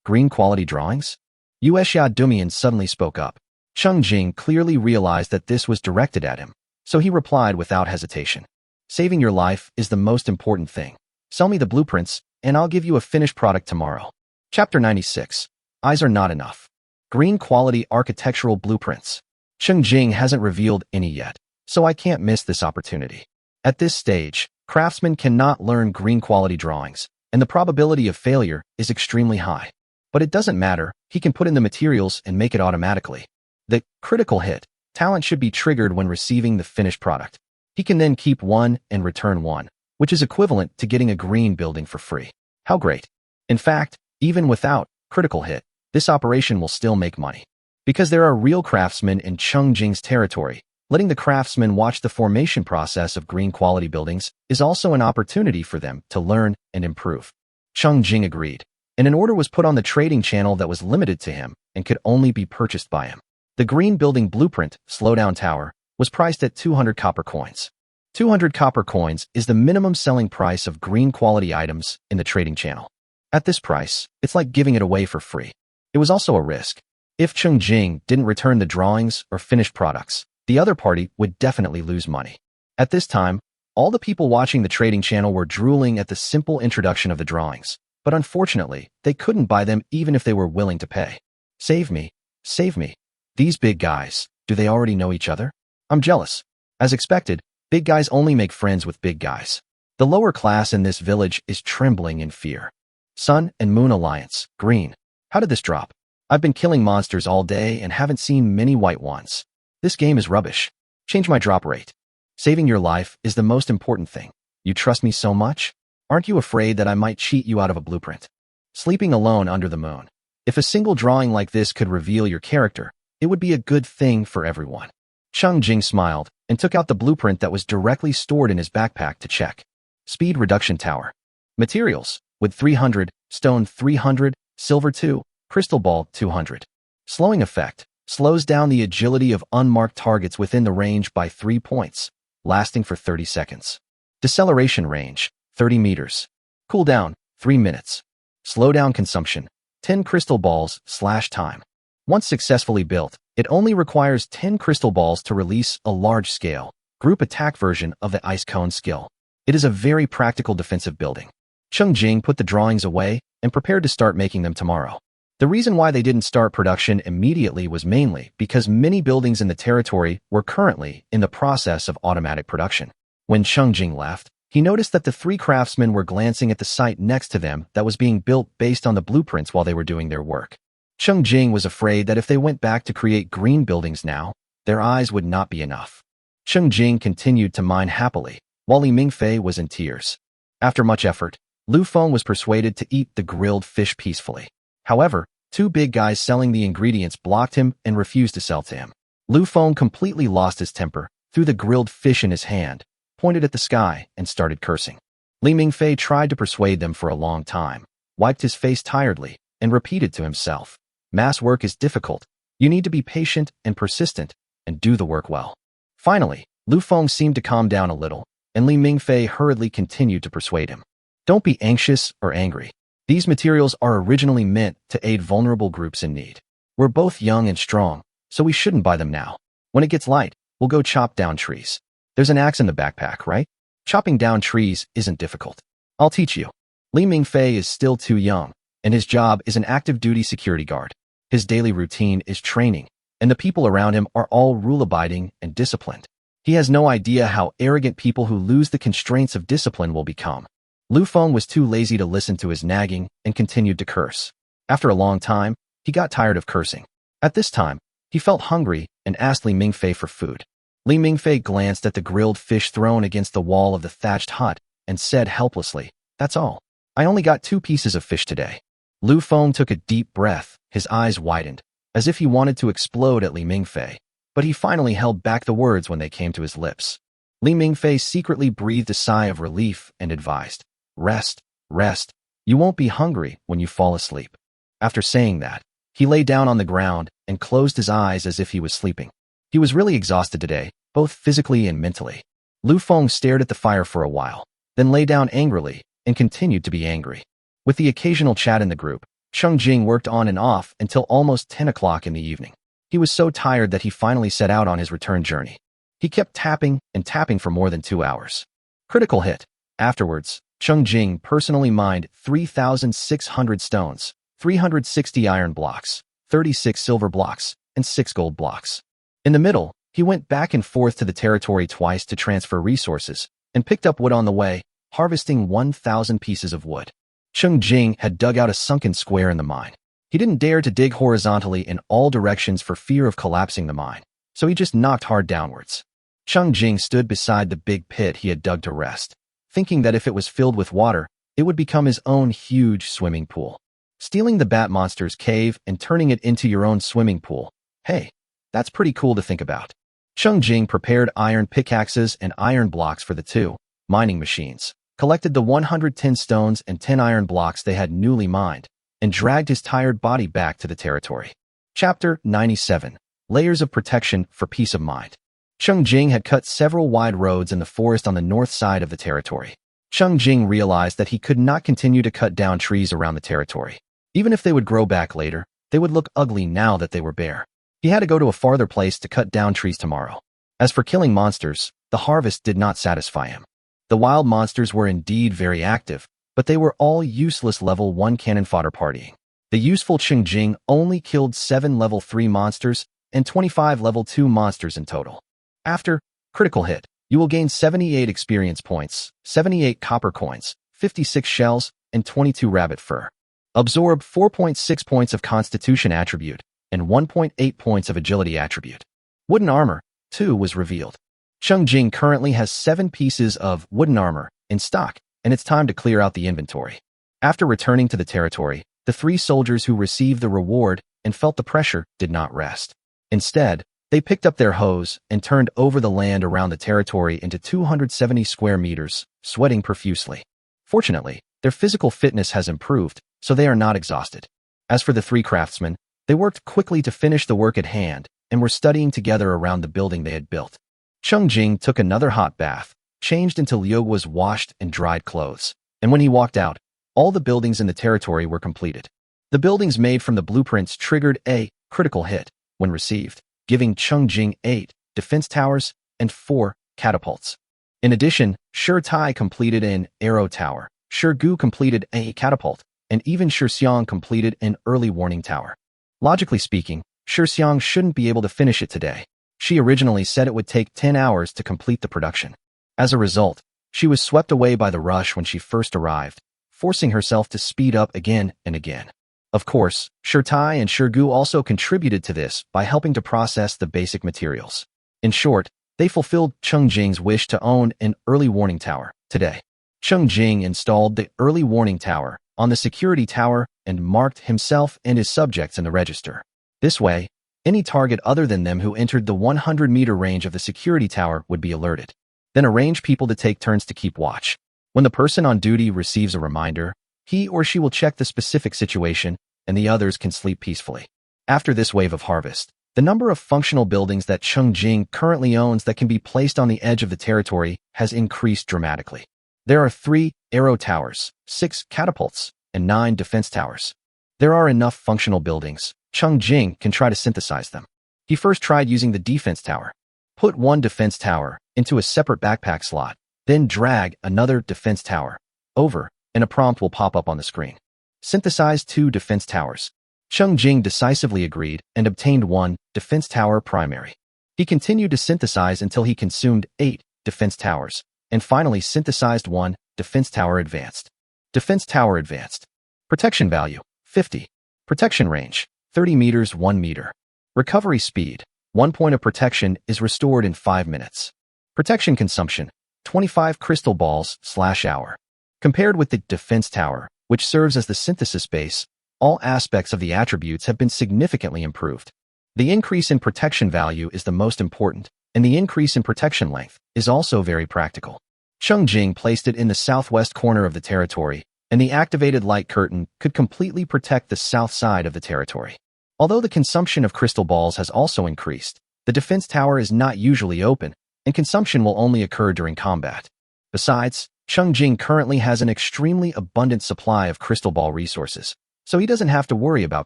[SPEAKER 1] Green quality drawings? Yuexia Dumian suddenly spoke up. Cheng Jing clearly realized that this was directed at him, so he replied without hesitation. Saving your life is the most important thing. Sell me the blueprints, and I'll give you a finished product tomorrow. Chapter 96. Eyes are not enough. Green quality architectural blueprints. Cheng Jing hasn't revealed any yet, so I can't miss this opportunity. At this stage, craftsmen cannot learn green quality drawings, and the probability of failure is extremely high. But it doesn't matter, he can put in the materials and make it automatically. The critical hit talent should be triggered when receiving the finished product. He can then keep 1 and return 1, which is equivalent to getting a green building for free. How great. In fact, even without critical hit, this operation will still make money. Because there are real craftsmen in Cheng Jing's territory, letting the craftsmen watch the formation process of green quality buildings is also an opportunity for them to learn and improve. Cheng Jing agreed, and an order was put on the trading channel that was limited to him and could only be purchased by him. The green building blueprint, Slowdown Tower, was priced at 200 copper coins. 200 copper coins is the minimum selling price of green quality items in the trading channel. At this price, it's like giving it away for free. It was also a risk. If Cheng Jing didn't return the drawings or finished products, the other party would definitely lose money. At this time, all the people watching the trading channel were drooling at the simple introduction of the drawings, but unfortunately, they couldn't buy them even if they were willing to pay. Save me. Save me. These big guys, do they already know each other? I'm jealous. As expected, big guys only make friends with big guys. The lower class in this village is trembling in fear. Sun and Moon Alliance, green. How did this drop? I've been killing monsters all day and haven't seen many white ones. This game is rubbish. Change my drop rate. Saving your life is the most important thing. You trust me so much? Aren't you afraid that I might cheat you out of a blueprint? Sleeping alone under the moon. If a single drawing like this could reveal your character, it would be a good thing for everyone. Cheng Jing smiled and took out the blueprint that was directly stored in his backpack to check. Speed Reduction Tower. Materials. Wood 300, stone 300, silver 2, crystal ball 200. Slowing effect. Slows down the agility of unmarked targets within the range by 3 points, lasting for 30 seconds. Deceleration range. 30 meters. Cooldown. 3 minutes. Slowdown consumption. 10 crystal balls/time. Once successfully built, it only requires 10 crystal balls to release a large-scale, group attack version of the Ice Cone skill. It is a very practical defensive building. Cheng Jing put the drawings away and prepared to start making them tomorrow. The reason why they didn't start production immediately was mainly because many buildings in the territory were currently in the process of automatic production. When Cheng Jing left, He noticed that the three craftsmen were glancing at the site next to them that was being built based on the blueprints while they were doing their work. Cheng Jing was afraid that if they went back to create green buildings now, their eyes would not be enough. Cheng Jing continued to mine happily, while Li Mingfei was in tears. After much effort, Lu Feng was persuaded to eat the grilled fish peacefully. However, two big guys selling the ingredients blocked him and refused to sell to him. Lu Feng completely lost his temper, threw the grilled fish in his hand, pointed at the sky, and started cursing. Li Mingfei tried to persuade them for a long time, wiped his face tiredly, and repeated to himself, "Mass work is difficult. You need to be patient and persistent, and do the work well." Finally, Lu Feng seemed to calm down a little, and Li Mingfei hurriedly continued to persuade him. "Don't be anxious or angry. These materials are originally meant to aid vulnerable groups in need. We're both young and strong, so we shouldn't buy them now. When it gets light, we'll go chop down trees. There's an axe in the backpack, right? Chopping down trees isn't difficult. I'll teach you." Li Mingfei is still too young, and his job is an active-duty security guard. His daily routine is training, and the people around him are all rule-abiding and disciplined. He has no idea how arrogant people who lose the constraints of discipline will become. Lu Feng was too lazy to listen to his nagging and continued to curse. After a long time, he got tired of cursing. At this time, he felt hungry and asked Li Mingfei for food. Li Mingfei glanced at the grilled fish thrown against the wall of the thatched hut and said helplessly, "That's all. I only got 2 pieces of fish today." Lu Feng took a deep breath, his eyes widened, as if he wanted to explode at Li Mingfei, but he finally held back the words when they came to his lips. Li Mingfei secretly breathed a sigh of relief and advised, "Rest, rest. You won't be hungry when you fall asleep." After saying that, he lay down on the ground and closed his eyes as if he was sleeping. He was really exhausted today, both physically and mentally. Lu Feng stared at the fire for a while, then lay down angrily and continued to be angry. With the occasional chat in the group, Cheng Jing worked on and off until almost 10 o'clock in the evening. He was so tired that he finally set out on his return journey. He kept tapping and tapping for more than 2 hours. Critical hit. Afterwards, Cheng Jing personally mined 3,600 stones, 360 iron blocks, 36 silver blocks, and 6 gold blocks. In the middle, he went back and forth to the territory twice to transfer resources, and picked up wood on the way, harvesting 1,000 pieces of wood. Cheng Jing had dug out a sunken square in the mine. He didn't dare to dig horizontally in all directions for fear of collapsing the mine, so he just knocked hard downwards. Cheng Jing stood beside the big pit he had dug to rest, thinking that if it was filled with water, it would become his own huge swimming pool. Stealing the bat monster's cave and turning it into your own swimming pool. Hey, that's pretty cool to think about. Cheng Jing prepared iron pickaxes and iron blocks for the 2 mining machines, collected the 110 stones and 10 iron blocks they had newly mined, and dragged his tired body back to the territory. Chapter 97. Layers of Protection for Peace of Mind. Cheng Jing had cut several wide roads in the forest on the north side of the territory. Cheng Jing realized that he could not continue to cut down trees around the territory. Even if they would grow back later, they would look ugly now that they were bare. He had to go to a farther place to cut down trees tomorrow. As for killing monsters, the harvest did not satisfy him. The wild monsters were indeed very active, but they were all useless level 1 cannon fodder partying. The useful Cheng Jing only killed 7 level 3 monsters and 25 level 2 monsters in total. After critical hit, you will gain 78 experience points, 78 copper coins, 56 shells, and 22 rabbit fur. Absorb 4.6 points of constitution attribute and 1.8 points of agility attribute. Wooden armor, too, was revealed. Cheng Jing currently has 7 pieces of wooden armor in stock, and it's time to clear out the inventory. After returning to the territory, the 3 soldiers who received the reward and felt the pressure did not rest. Instead, they picked up their hoes and turned over the land around the territory into 270 square meters, sweating profusely. Fortunately, their physical fitness has improved, so they are not exhausted. As for the 3 craftsmen, they worked quickly to finish the work at hand and were studying together around the building they had built. Cheng Jing took another hot bath, changed into Liu Guo's washed and dried clothes, and when he walked out, all the buildings in the territory were completed. The buildings made from the blueprints triggered a critical hit when received, giving Cheng Jing 8 defense towers and 4 catapults. In addition, Shi Tai completed an arrow tower, Shi Gu completed a catapult, and even Shi Xiang completed an early warning tower. Logically speaking, Shi Xiang shouldn't be able to finish it today. She originally said it would take 10 hours to complete the production. As a result, She was swept away by the rush when she first arrived, forcing herself to speed up again and again. Of course, Shirtai and Shirgu also contributed to this by helping to process the basic materials. In short, they fulfilled Cheng Jing's wish to own an early warning tower today. Cheng Jing installed the early warning tower on the security tower and marked himself and his subjects in the register. This way, any target other than them who entered the 100-meter range of the security tower would be alerted. Then arrange people to take turns to keep watch. When the person on duty receives a reminder, he or she will check the specific situation, and the others can sleep peacefully. After this wave of harvest, the number of functional buildings that Cheng Jing currently owns that can be placed on the edge of the territory has increased dramatically. There are 3 arrow towers, 6 catapults, and 9 defense towers. There are enough functional buildings. Cheng Jing can try to synthesize them. He first tried using the defense tower. Put one defense tower into a separate backpack slot, then drag another defense tower over, and a prompt will pop up on the screen. Synthesize 2 defense towers. Cheng Jing decisively agreed and obtained 1 defense tower primary. He continued to synthesize until he consumed 8 defense towers, and finally synthesized 1 defense tower advanced. Defense tower advanced. Protection value, 50. Protection range, 30 meters 1 meter. Recovery speed, 1 point of protection is restored in 5 minutes. Protection consumption, 25 crystal balls/hour. Compared with the defense tower, which serves as the synthesis base, all aspects of the attributes have been significantly improved. The increase in protection value is the most important, and the increase in protection length is also very practical. Cheng Jing placed it in the southwest corner of the territory, and the activated light curtain could completely protect the south side of the territory. Although the consumption of crystal balls has also increased, the defense tower is not usually open, and consumption will only occur during combat. Besides, Cheng Jing currently has an extremely abundant supply of crystal ball resources, so he doesn't have to worry about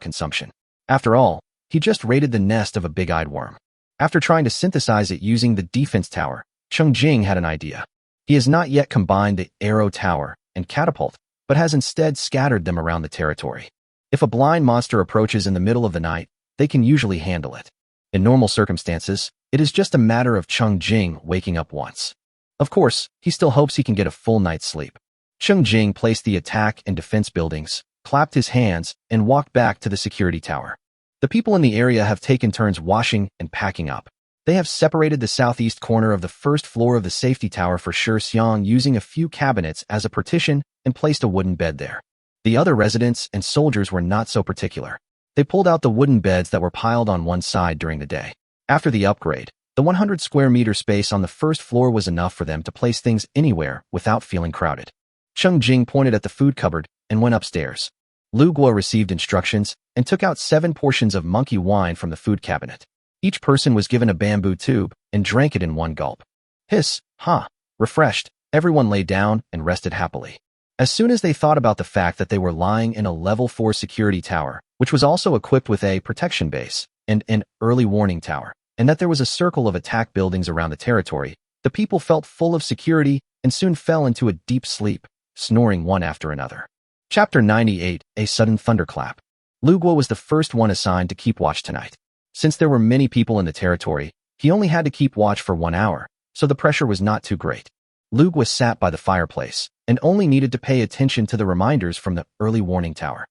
[SPEAKER 1] consumption. After all, he just raided the nest of a big-eyed worm. After trying to synthesize it using the defense tower, Cheng Jing had an idea. He has not yet combined the arrow tower and catapult, but has instead scattered them around the territory. If a blind monster approaches in the middle of the night, they can usually handle it. In normal circumstances, it is just a matter of Cheng Jing waking up once. Of course, he still hopes he can get a full night's sleep. Cheng Jing placed the attack and defense buildings, clapped his hands, and walked back to the security tower. The people in the area have taken turns washing and packing up. They have separated the southeast corner of the first floor of the safety tower for Shi Xiang using a few cabinets as a partition and placed a wooden bed there. The other residents and soldiers were not so particular. They pulled out the wooden beds that were piled on one side during the day. After the upgrade, the 100 square meter space on the first floor was enough for them to place things anywhere without feeling crowded. Cheng Jing pointed at the food cupboard and went upstairs. Lu Guo received instructions and took out 7 portions of monkey wine from the food cabinet. Each person was given a bamboo tube and drank it in 1 gulp. Hiss, ha! Refreshed, everyone lay down and rested happily. As soon as they thought about the fact that they were lying in a level 4 security tower, which was also equipped with a protection base and an early warning tower, and that there was a circle of attack buildings around the territory, the people felt full of security and soon fell into a deep sleep, snoring one after another. Chapter 98, A Sudden Thunderclap. Lu Guo was the first one assigned to keep watch tonight. Since there were many people in the territory, he only had to keep watch for 1 hour, so the pressure was not too great. Lu Guo sat by the fireplace and only needed to pay attention to the reminders from the early warning tower.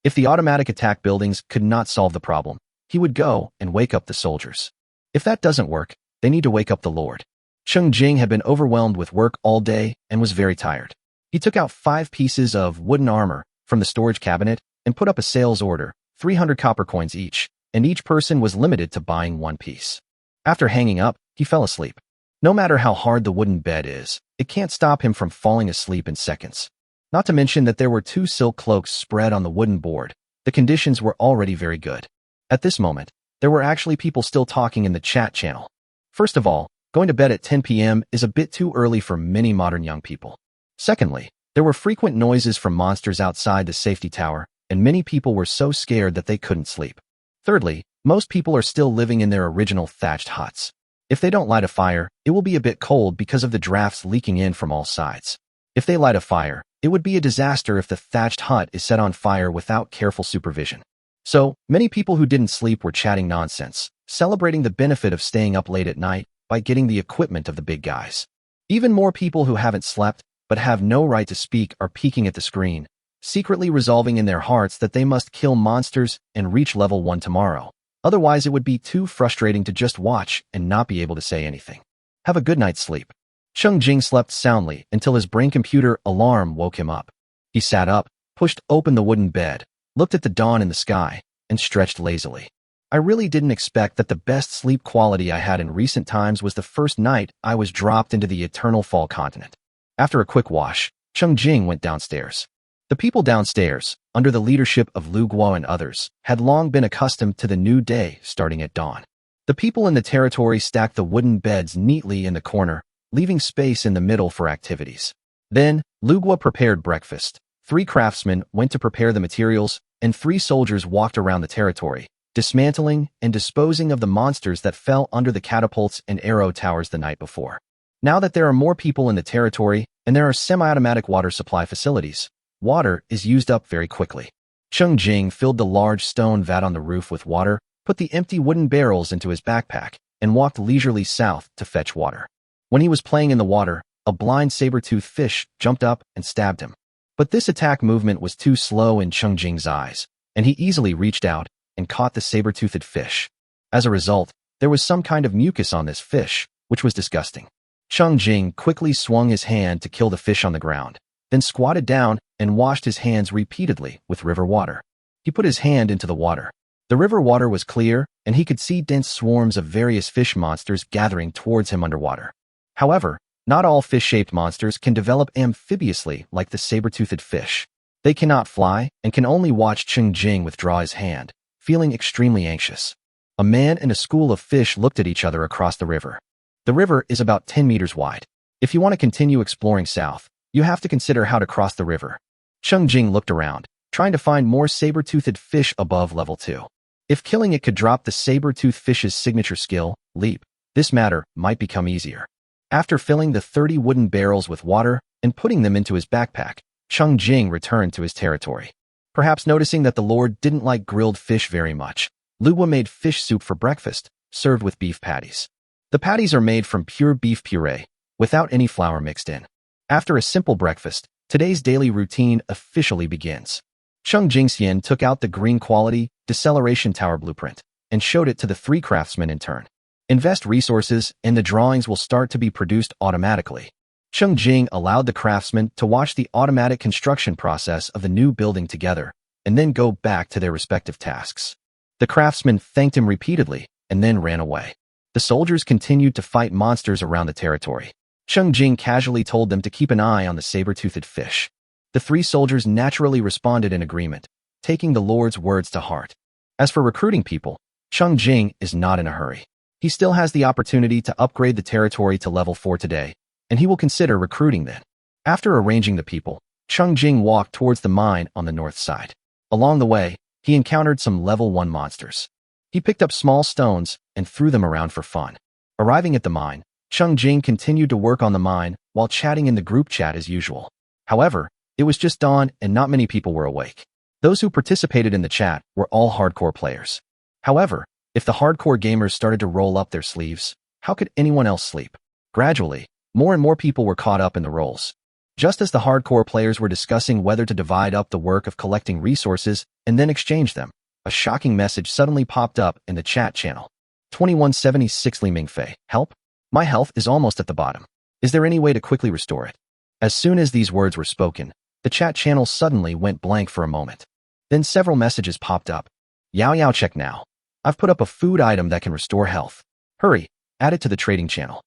[SPEAKER 1] If the automatic attack buildings could not solve the problem, he would go and wake up the soldiers. If that doesn't work, they need to wake up the Lord. Cheng Jing had been overwhelmed with work all day and was very tired. He took out 5 pieces of wooden armor from the storage cabinet and put up a sales order, 300 copper coins each, and each person was limited to buying 1 piece. After hanging up, he fell asleep. No matter how hard the wooden bed is, it can't stop him from falling asleep in seconds. Not to mention that there were 2 silk cloaks spread on the wooden board. The conditions were already very good. At this moment, there were actually people still talking in the chat channel. First of all, going to bed at 10 p.m. is a bit too early for many modern young people. Secondly, there were frequent noises from monsters outside the safety tower, and many people were so scared that they couldn't sleep. Thirdly, most people are still living in their original thatched huts. If they don't light a fire, it will be a bit cold because of the drafts leaking in from all sides. If they light a fire, it would be a disaster if the thatched hut is set on fire without careful supervision. So, many people who didn't sleep were chatting nonsense, celebrating the benefit of staying up late at night by getting the equipment of the big guys. Even more people who haven't slept but have no right to speak are peeking at the screen, secretly resolving in their hearts that they must kill monsters and reach level 1 tomorrow. Otherwise, it would be too frustrating to just watch and not be able to say anything. Have a good night's sleep. Cheng Jing slept soundly until his brain computer alarm woke him up. He sat up, pushed open the wooden bed, looked at the dawn in the sky, and stretched lazily. I really didn't expect that the best sleep quality I had in recent times was the first night I was dropped into the eternal fall continent. After a quick wash, Cheng Jing went downstairs. The people downstairs, under the leadership of Lu Guo and others, had long been accustomed to the new day starting at dawn. The people in the territory stacked the wooden beds neatly in the corner, leaving space in the middle for activities. Then, Lu Guo prepared breakfast. 3 craftsmen went to prepare the materials, and 3 soldiers walked around the territory, dismantling and disposing of the monsters that fell under the catapults and arrow towers the night before. Now that there are more people in the territory, and there are semi-automatic water supply facilities, water is used up very quickly. Cheng Jing filled the large stone vat on the roof with water, put the empty wooden barrels into his backpack, and walked leisurely south to fetch water. When he was playing in the water, a blind saber-toothed fish jumped up and stabbed him. But this attack movement was too slow in Cheng Jing's eyes, and he easily reached out and caught the saber-toothed fish. As a result, there was some kind of mucus on this fish, which was disgusting. Cheng Jing quickly swung his hand to kill the fish on the ground, then squatted down and washed his hands repeatedly with river water. He put his hand into the water. The river water was clear, and he could see dense swarms of various fish monsters gathering towards him underwater. However, not all fish-shaped monsters can develop amphibiously like the saber-toothed fish. They cannot fly and can only watch Cheng Jing withdraw his hand, feeling extremely anxious. A man and a school of fish looked at each other across the river. The river is about 10 meters wide. If you want to continue exploring south, you have to consider how to cross the river. Cheng Jing looked around, trying to find more saber-toothed fish above level 2. If killing it could drop the saber-toothed fish's signature skill, leap, this matter might become easier. After filling the 30 wooden barrels with water and putting them into his backpack, Cheng Jing returned to his territory. Perhaps noticing that the Lord didn't like grilled fish very much, Lu Guo made fish soup for breakfast, served with beef patties. The patties are made from pure beef puree, without any flour mixed in. After a simple breakfast, today's daily routine officially begins. Cheng Jingxian took out the green quality deceleration tower blueprint and showed it to the 3 craftsmen in turn. Invest resources and the drawings will start to be produced automatically. Cheng Jing allowed the craftsmen to watch the automatic construction process of the new building together and then go back to their respective tasks. The craftsmen thanked him repeatedly and then ran away. The soldiers continued to fight monsters around the territory. Cheng Jing casually told them to keep an eye on the saber-toothed fish. The 3 soldiers naturally responded in agreement, taking the Lord's words to heart. As for recruiting people, Cheng Jing is not in a hurry. He still has the opportunity to upgrade the territory to level 4 today, and he will consider recruiting then. After arranging the people, Cheng Jing walked towards the mine on the north side. Along the way, he encountered some level 1 monsters. He picked up small stones and threw them around for fun. Arriving at the mine, Cheng Jing continued to work on the mine while chatting in the group chat as usual. However, it was just dawn and not many people were awake. Those who participated in the chat were all hardcore players. However, if the hardcore gamers started to roll up their sleeves, how could anyone else sleep? Gradually, more and more people were caught up in the roles. Just as the hardcore players were discussing whether to divide up the work of collecting resources and then exchange them, a shocking message suddenly popped up in the chat channel. 2176 Li Mingfei, help? My health is almost at the bottom. Is there any way to quickly restore it? As soon as these words were spoken, the chat channel suddenly went blank for a moment. Then several messages popped up. Yao Yao, check now. I've put up a food item that can restore health. Hurry, add it to the trading channel.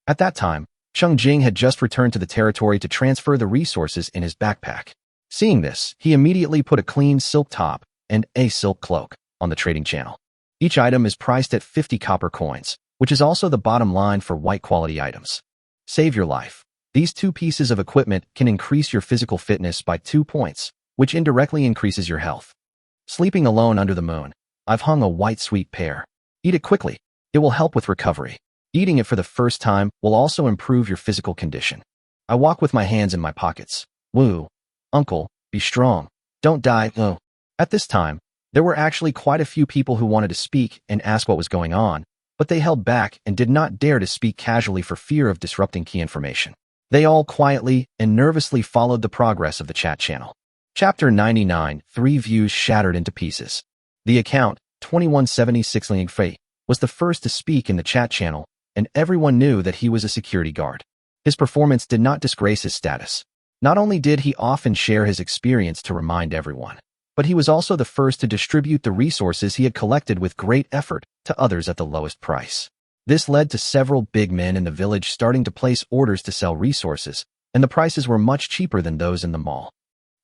[SPEAKER 1] At that time, Cheng Jing had just returned to the territory to transfer the resources in his backpack. Seeing this, he immediately put a clean silk top and a silk cloak on the trading channel. Each item is priced at 50 copper coins, which is also the bottom line for white quality items. Save your life. These 2 pieces of equipment can increase your physical fitness by 2 points, which indirectly increases your health. Sleeping alone under the moon. I've hung a white sweet pear. Eat it quickly. It will help with recovery. Eating it for the first time will also improve your physical condition. I walk with my hands in my pockets. Woo. Uncle, be strong. Don't die. Oh. At this time, there were actually quite a few people who wanted to speak and ask what was going on, but they held back and did not dare to speak casually for fear of disrupting key information. They all quietly and nervously followed the progress of the chat channel. Chapter 99, 3 views shattered into pieces. The account, 2176 Ling Fei, was the first to speak in the chat channel, and everyone knew that he was a security guard. His performance did not disgrace his status. Not only did he often share his experience to remind everyone, but he was also the first to distribute the resources he had collected with great effort to others at the lowest price. This led to several big men in the village starting to place orders to sell resources, and the prices were much cheaper than those in the mall.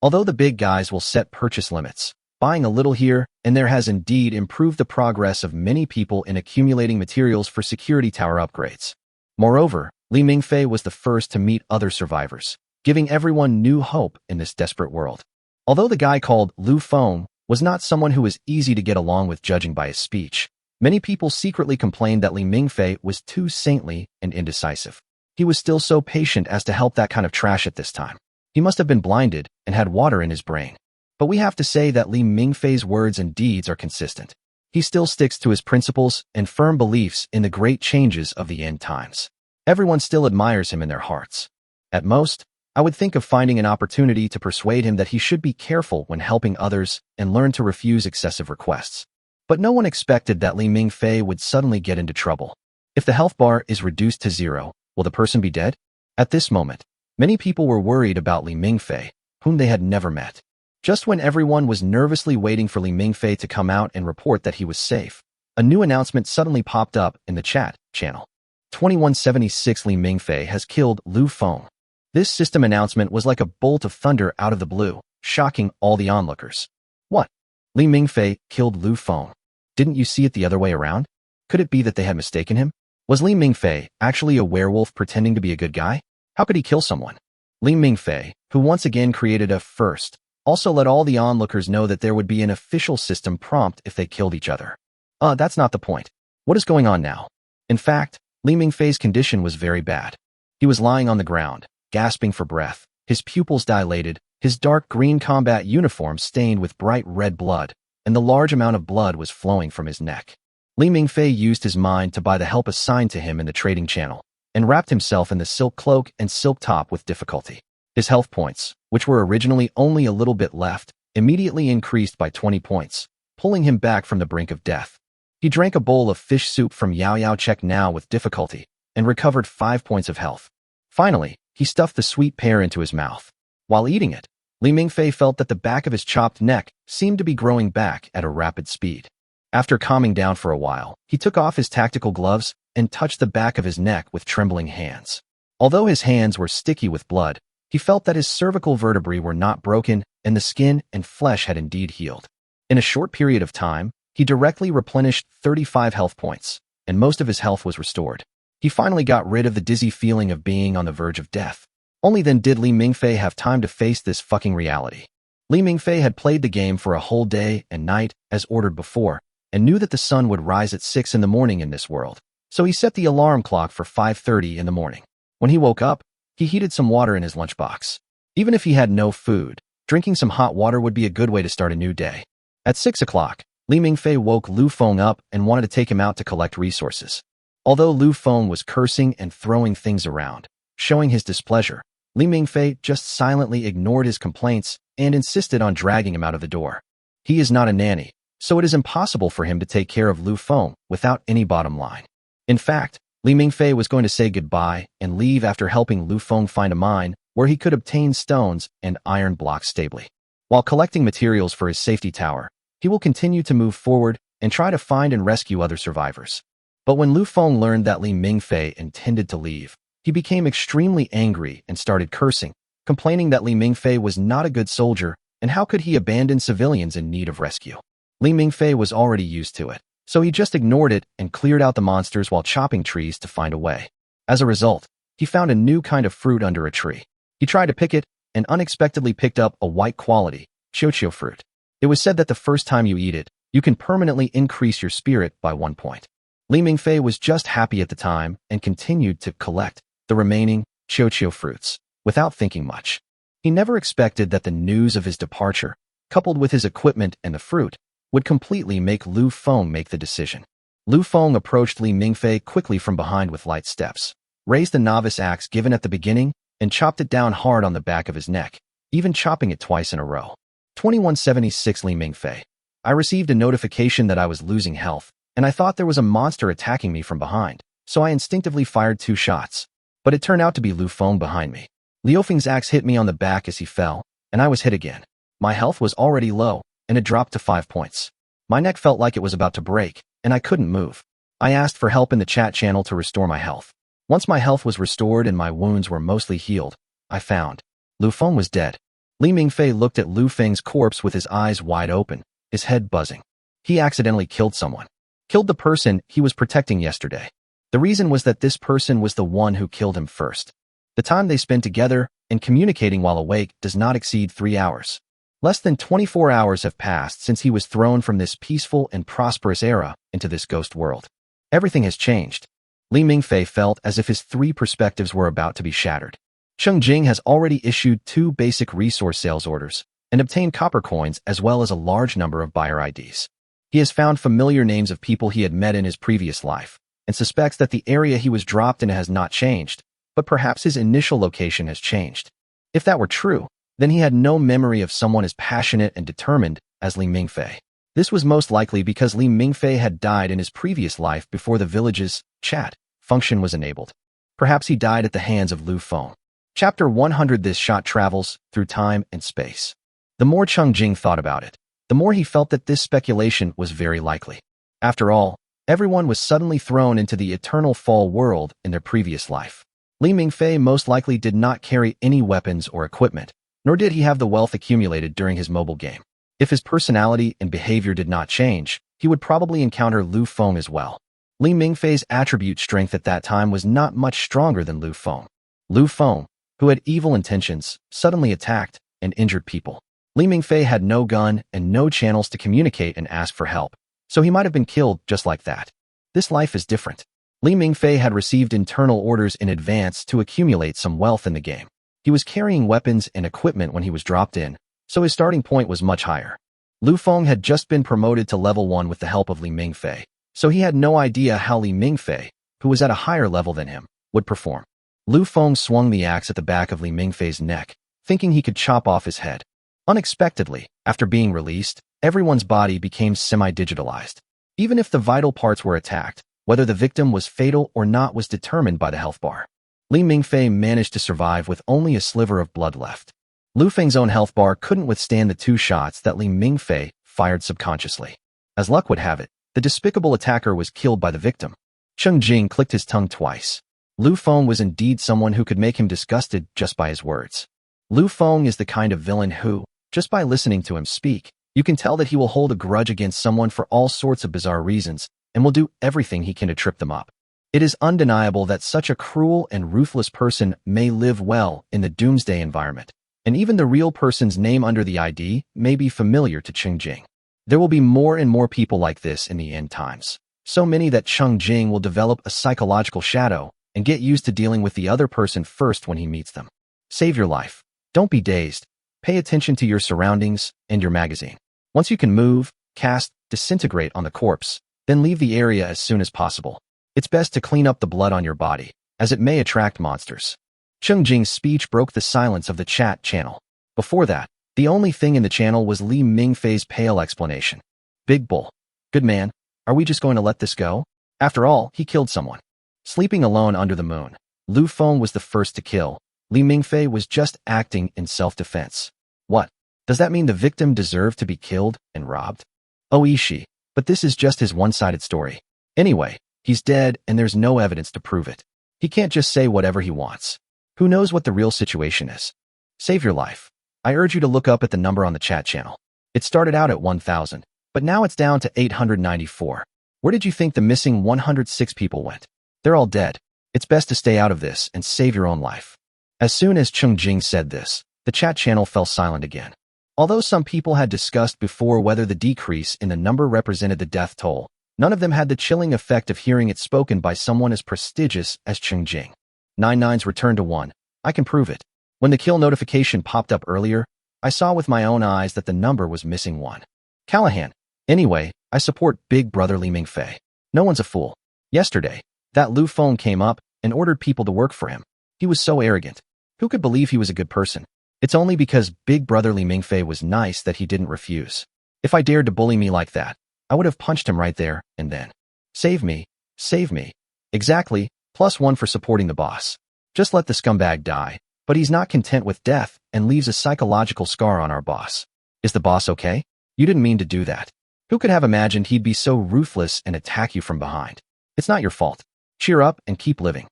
[SPEAKER 1] Although the big guys will set purchase limits, buying a little here and there has indeed improved the progress of many people in accumulating materials for security tower upgrades. Moreover, Li Mingfei was the first to meet other survivors, giving everyone new hope in this desperate world. Although the guy called Lu Feng was not someone who was easy to get along with judging by his speech, many people secretly complained that Li Mingfei was too saintly and indecisive. He was still so patient as to help that kind of trash at this time. He must have been blinded and had water in his brain. But we have to say that Li Mingfei's words and deeds are consistent. He still sticks to his principles and firm beliefs in the great changes of the end times. Everyone still admires him in their hearts. At most, I would think of finding an opportunity to persuade him that he should be careful when helping others and learn to refuse excessive requests. But no one expected that Li Mingfei would suddenly get into trouble. If the health bar is reduced to 0, will the person be dead? At this moment, many people were worried about Li Mingfei, whom they had never met. Just when everyone was nervously waiting for Li Mingfei to come out and report that he was safe, a new announcement suddenly popped up in the chat channel. 2176 Li Mingfei has killed Lu Feng. This system announcement was like a bolt of thunder out of the blue, shocking all the onlookers. What? Li Mingfei killed Lu Feng. Didn't you see it the other way around? Could it be that they had mistaken him? Was Li Mingfei actually a werewolf pretending to be a good guy? How could he kill someone? Li Mingfei, who once again created a first, also let all the onlookers know that there would be an official system prompt if they killed each other. That's not the point. What is going on now? In fact, Li Mingfei's condition was very bad. He was lying on the ground, gasping for breath, his pupils dilated, his dark green combat uniform stained with bright red blood, and the large amount of blood was flowing from his neck. Li Mingfei used his mind to buy the help assigned to him in the trading channel, and wrapped himself in the silk cloak and silk top with difficulty. His health points, which were originally only a little bit left, immediately increased by 20 points, pulling him back from the brink of death. He drank a bowl of fish soup from Yao Yao Chek now with difficulty, and recovered 5 points of health. Finally, he stuffed the sweet pear into his mouth. While eating it, Li Mingfei felt that the back of his chopped neck seemed to be growing back at a rapid speed. After calming down for a while, he took off his tactical gloves and touched the back of his neck with trembling hands. Although his hands were sticky with blood, he felt that his cervical vertebrae were not broken and the skin and flesh had indeed healed. In a short period of time, he directly replenished 35 health points, and most of his health was restored. He finally got rid of the dizzy feeling of being on the verge of death. Only then did Li Mingfei have time to face this fucking reality. Li Mingfei had played the game for a whole day and night, as ordered before, and knew that the sun would rise at 6 in the morning in this world, so he set the alarm clock for 5:30 in the morning. When he woke up, he heated some water in his lunchbox. Even if he had no food, drinking some hot water would be a good way to start a new day. At 6 o'clock, Li Mingfei woke Lu Feng up and wanted to take him out to collect resources. Although Lu Feng was cursing and throwing things around, showing his displeasure, Li Mingfei just silently ignored his complaints and insisted on dragging him out of the door. He is not a nanny, so it is impossible for him to take care of Lu Feng without any bottom line. In fact, Li Mingfei was going to say goodbye and leave after helping Lu Feng find a mine where he could obtain stones and iron blocks stably. While collecting materials for his safety tower, he will continue to move forward and try to find and rescue other survivors. But when Lu Feng learned that Li Mingfei intended to leave, he became extremely angry and started cursing, complaining that Li Mingfei was not a good soldier and how could he abandon civilians in need of rescue. Li Mingfei was already used to it, so he just ignored it and cleared out the monsters while chopping trees to find a way. As a result, he found a new kind of fruit under a tree. He tried to pick it and unexpectedly picked up a white quality, chocho fruit. It was said that the first time you eat it, you can permanently increase your spirit by 1 point. Li Mingfei was just happy at the time and continued to collect the remaining chocho fruits without thinking much. He never expected that the news of his departure, coupled with his equipment and the fruit, would completely make Lu Feng make the decision. Lu Feng approached Li Mingfei quickly from behind with light steps, raised the novice axe given at the beginning, and chopped it down hard on the back of his neck, even chopping it twice in a row. 2176 Li Mingfei. I received a notification that I was losing health, and I thought there was a monster attacking me from behind, so I instinctively fired 2 shots. But it turned out to be Lu Feng behind me. Liu Feng's axe hit me on the back as he fell, and I was hit again. My health was already low, and it dropped to 5 points. My neck felt like it was about to break, and I couldn't move. I asked for help in the chat channel to restore my health. Once my health was restored and my wounds were mostly healed, I found Lu Feng was dead. Li Mingfei looked at Lu Feng's corpse with his eyes wide open, his head buzzing. He accidentally killed someone. Killed the person he was protecting yesterday. The reason was that this person was the one who killed him first. The time they spend together and communicating while awake does not exceed 3 hours. Less than 24 hours have passed since he was thrown from this peaceful and prosperous era into this ghost world. Everything has changed. Li Mingfei felt as if his 3 perspectives were about to be shattered. Cheng Jing has already issued 2 basic resource sales orders and obtained copper coins as well as a large number of buyer IDs. He has found familiar names of people he had met in his previous life and suspects that the area he was dropped in has not changed, but perhaps his initial location has changed. If that were true, then he had no memory of someone as passionate and determined as Li Mingfei. This was most likely because Li Mingfei had died in his previous life before the village's chat function was enabled. Perhaps he died at the hands of Lu Feng. Chapter 100. This shot travels through time and space. The more Cheng Jing thought about it, the more he felt that this speculation was very likely. After all, everyone was suddenly thrown into the eternal fall world in their previous life. Li Mingfei most likely did not carry any weapons or equipment, nor did he have the wealth accumulated during his mobile game. If his personality and behavior did not change, he would probably encounter Lu Feng as well. Li Mingfei's attribute strength at that time was not much stronger than Lu Feng. Lu Feng, who had evil intentions, suddenly attacked and injured people. Li Mingfei had no gun and no channels to communicate and ask for help, so he might have been killed just like that. This life is different. Li Mingfei had received internal orders in advance to accumulate some wealth in the game. He was carrying weapons and equipment when he was dropped in, so his starting point was much higher. Lu Feng had just been promoted to level 1 with the help of Li Mingfei, so he had no idea how Li Mingfei, who was at a higher level than him, would perform. Lu Feng swung the axe at the back of Li Mingfei's neck, thinking he could chop off his head. Unexpectedly, after being released, everyone's body became semi-digitalized. Even if the vital parts were attacked, whether the victim was fatal or not was determined by the health bar. Li Mingfei managed to survive with only a sliver of blood left. Lu Feng's own health bar couldn't withstand the 2 shots that Li Mingfei fired subconsciously. As luck would have it, the despicable attacker was killed by the victim. Cheng Jing clicked his tongue twice. Lu Feng was indeed someone who could make him disgusted just by his words. Lu Feng is the kind of villain who, just by listening to him speak, you can tell that he will hold a grudge against someone for all sorts of bizarre reasons and will do everything he can to trip them up. It is undeniable that such a cruel and ruthless person may live well in the Doomsday environment, and even the real person's name under the ID may be familiar to Cheng Jing. There will be more and more people like this in the end times, so many that Cheng Jing will develop a psychological shadow and get used to dealing with the other person first when he meets them. Save your life. Don't be dazed. Pay attention to your surroundings and your magazine. Once you can move, cast, disintegrate on the corpse, then leave the area as soon as possible. It's best to clean up the blood on your body, as it may attract monsters. Cheng Jing's speech broke the silence of the chat channel. Before that, the only thing in the channel was Li Mingfei's pale explanation. Big bull. Good man. Are we just going to let this go? After all, he killed someone. Sleeping alone under the moon, Lu Feng was the first to kill. Li Mingfei was just acting in self-defense. What? Does that mean the victim deserved to be killed and robbed? Oh, Ishi, but this is just his one-sided story. Anyway, he's dead and there's no evidence to prove it. He can't just say whatever he wants. Who knows what the real situation is? Save your life. I urge you to look up at the number on the chat channel. It started out at 1,000, but now it's down to 894. Where did you think the missing 106 people went? They're all dead. It's best to stay out of this and save your own life. As soon as Cheng Jing said this, the chat channel fell silent again. Although some people had discussed before whether the decrease in the number represented the death toll, none of them had the chilling effect of hearing it spoken by someone as prestigious as Cheng Jing. 99's returned to 1. I can prove it. When the kill notification popped up earlier, I saw with my own eyes that the number was missing 1. Callahan. Anyway, I support Big Brother Li Mingfei. No one's a fool. Yesterday, that Lu Feng came up and ordered people to work for him. He was so arrogant. Who could believe he was a good person? It's only because Big Brother Li Mingfei was nice that he didn't refuse. If I dared to bully me like that, I would have punched him right there and then. Save me. Save me. Exactly, +1 for supporting the boss. Just let the scumbag die, but he's not content with death and leaves a psychological scar on our boss. Is the boss okay? You didn't mean to do that. Who could have imagined he'd be so ruthless and attack you from behind? It's not your fault. Cheer up and keep living.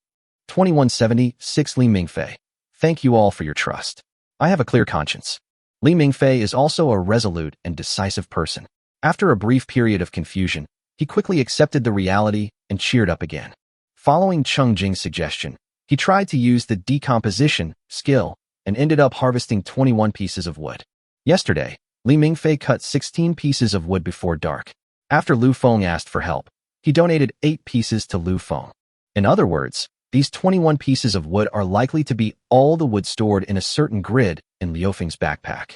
[SPEAKER 1] 2176 Li Mingfei. Thank you all for your trust. I have a clear conscience. Li Mingfei is also a resolute and decisive person. After a brief period of confusion, he quickly accepted the reality and cheered up again. Following Cheng Jing's suggestion, he tried to use the decomposition skill and ended up harvesting 21 pieces of wood. Yesterday, Li Mingfei cut 16 pieces of wood before dark. After Lu Feng asked for help, he donated 8 pieces to Lu Feng. In other words, these 21 pieces of wood are likely to be all the wood stored in a certain grid in Liu Feng's backpack.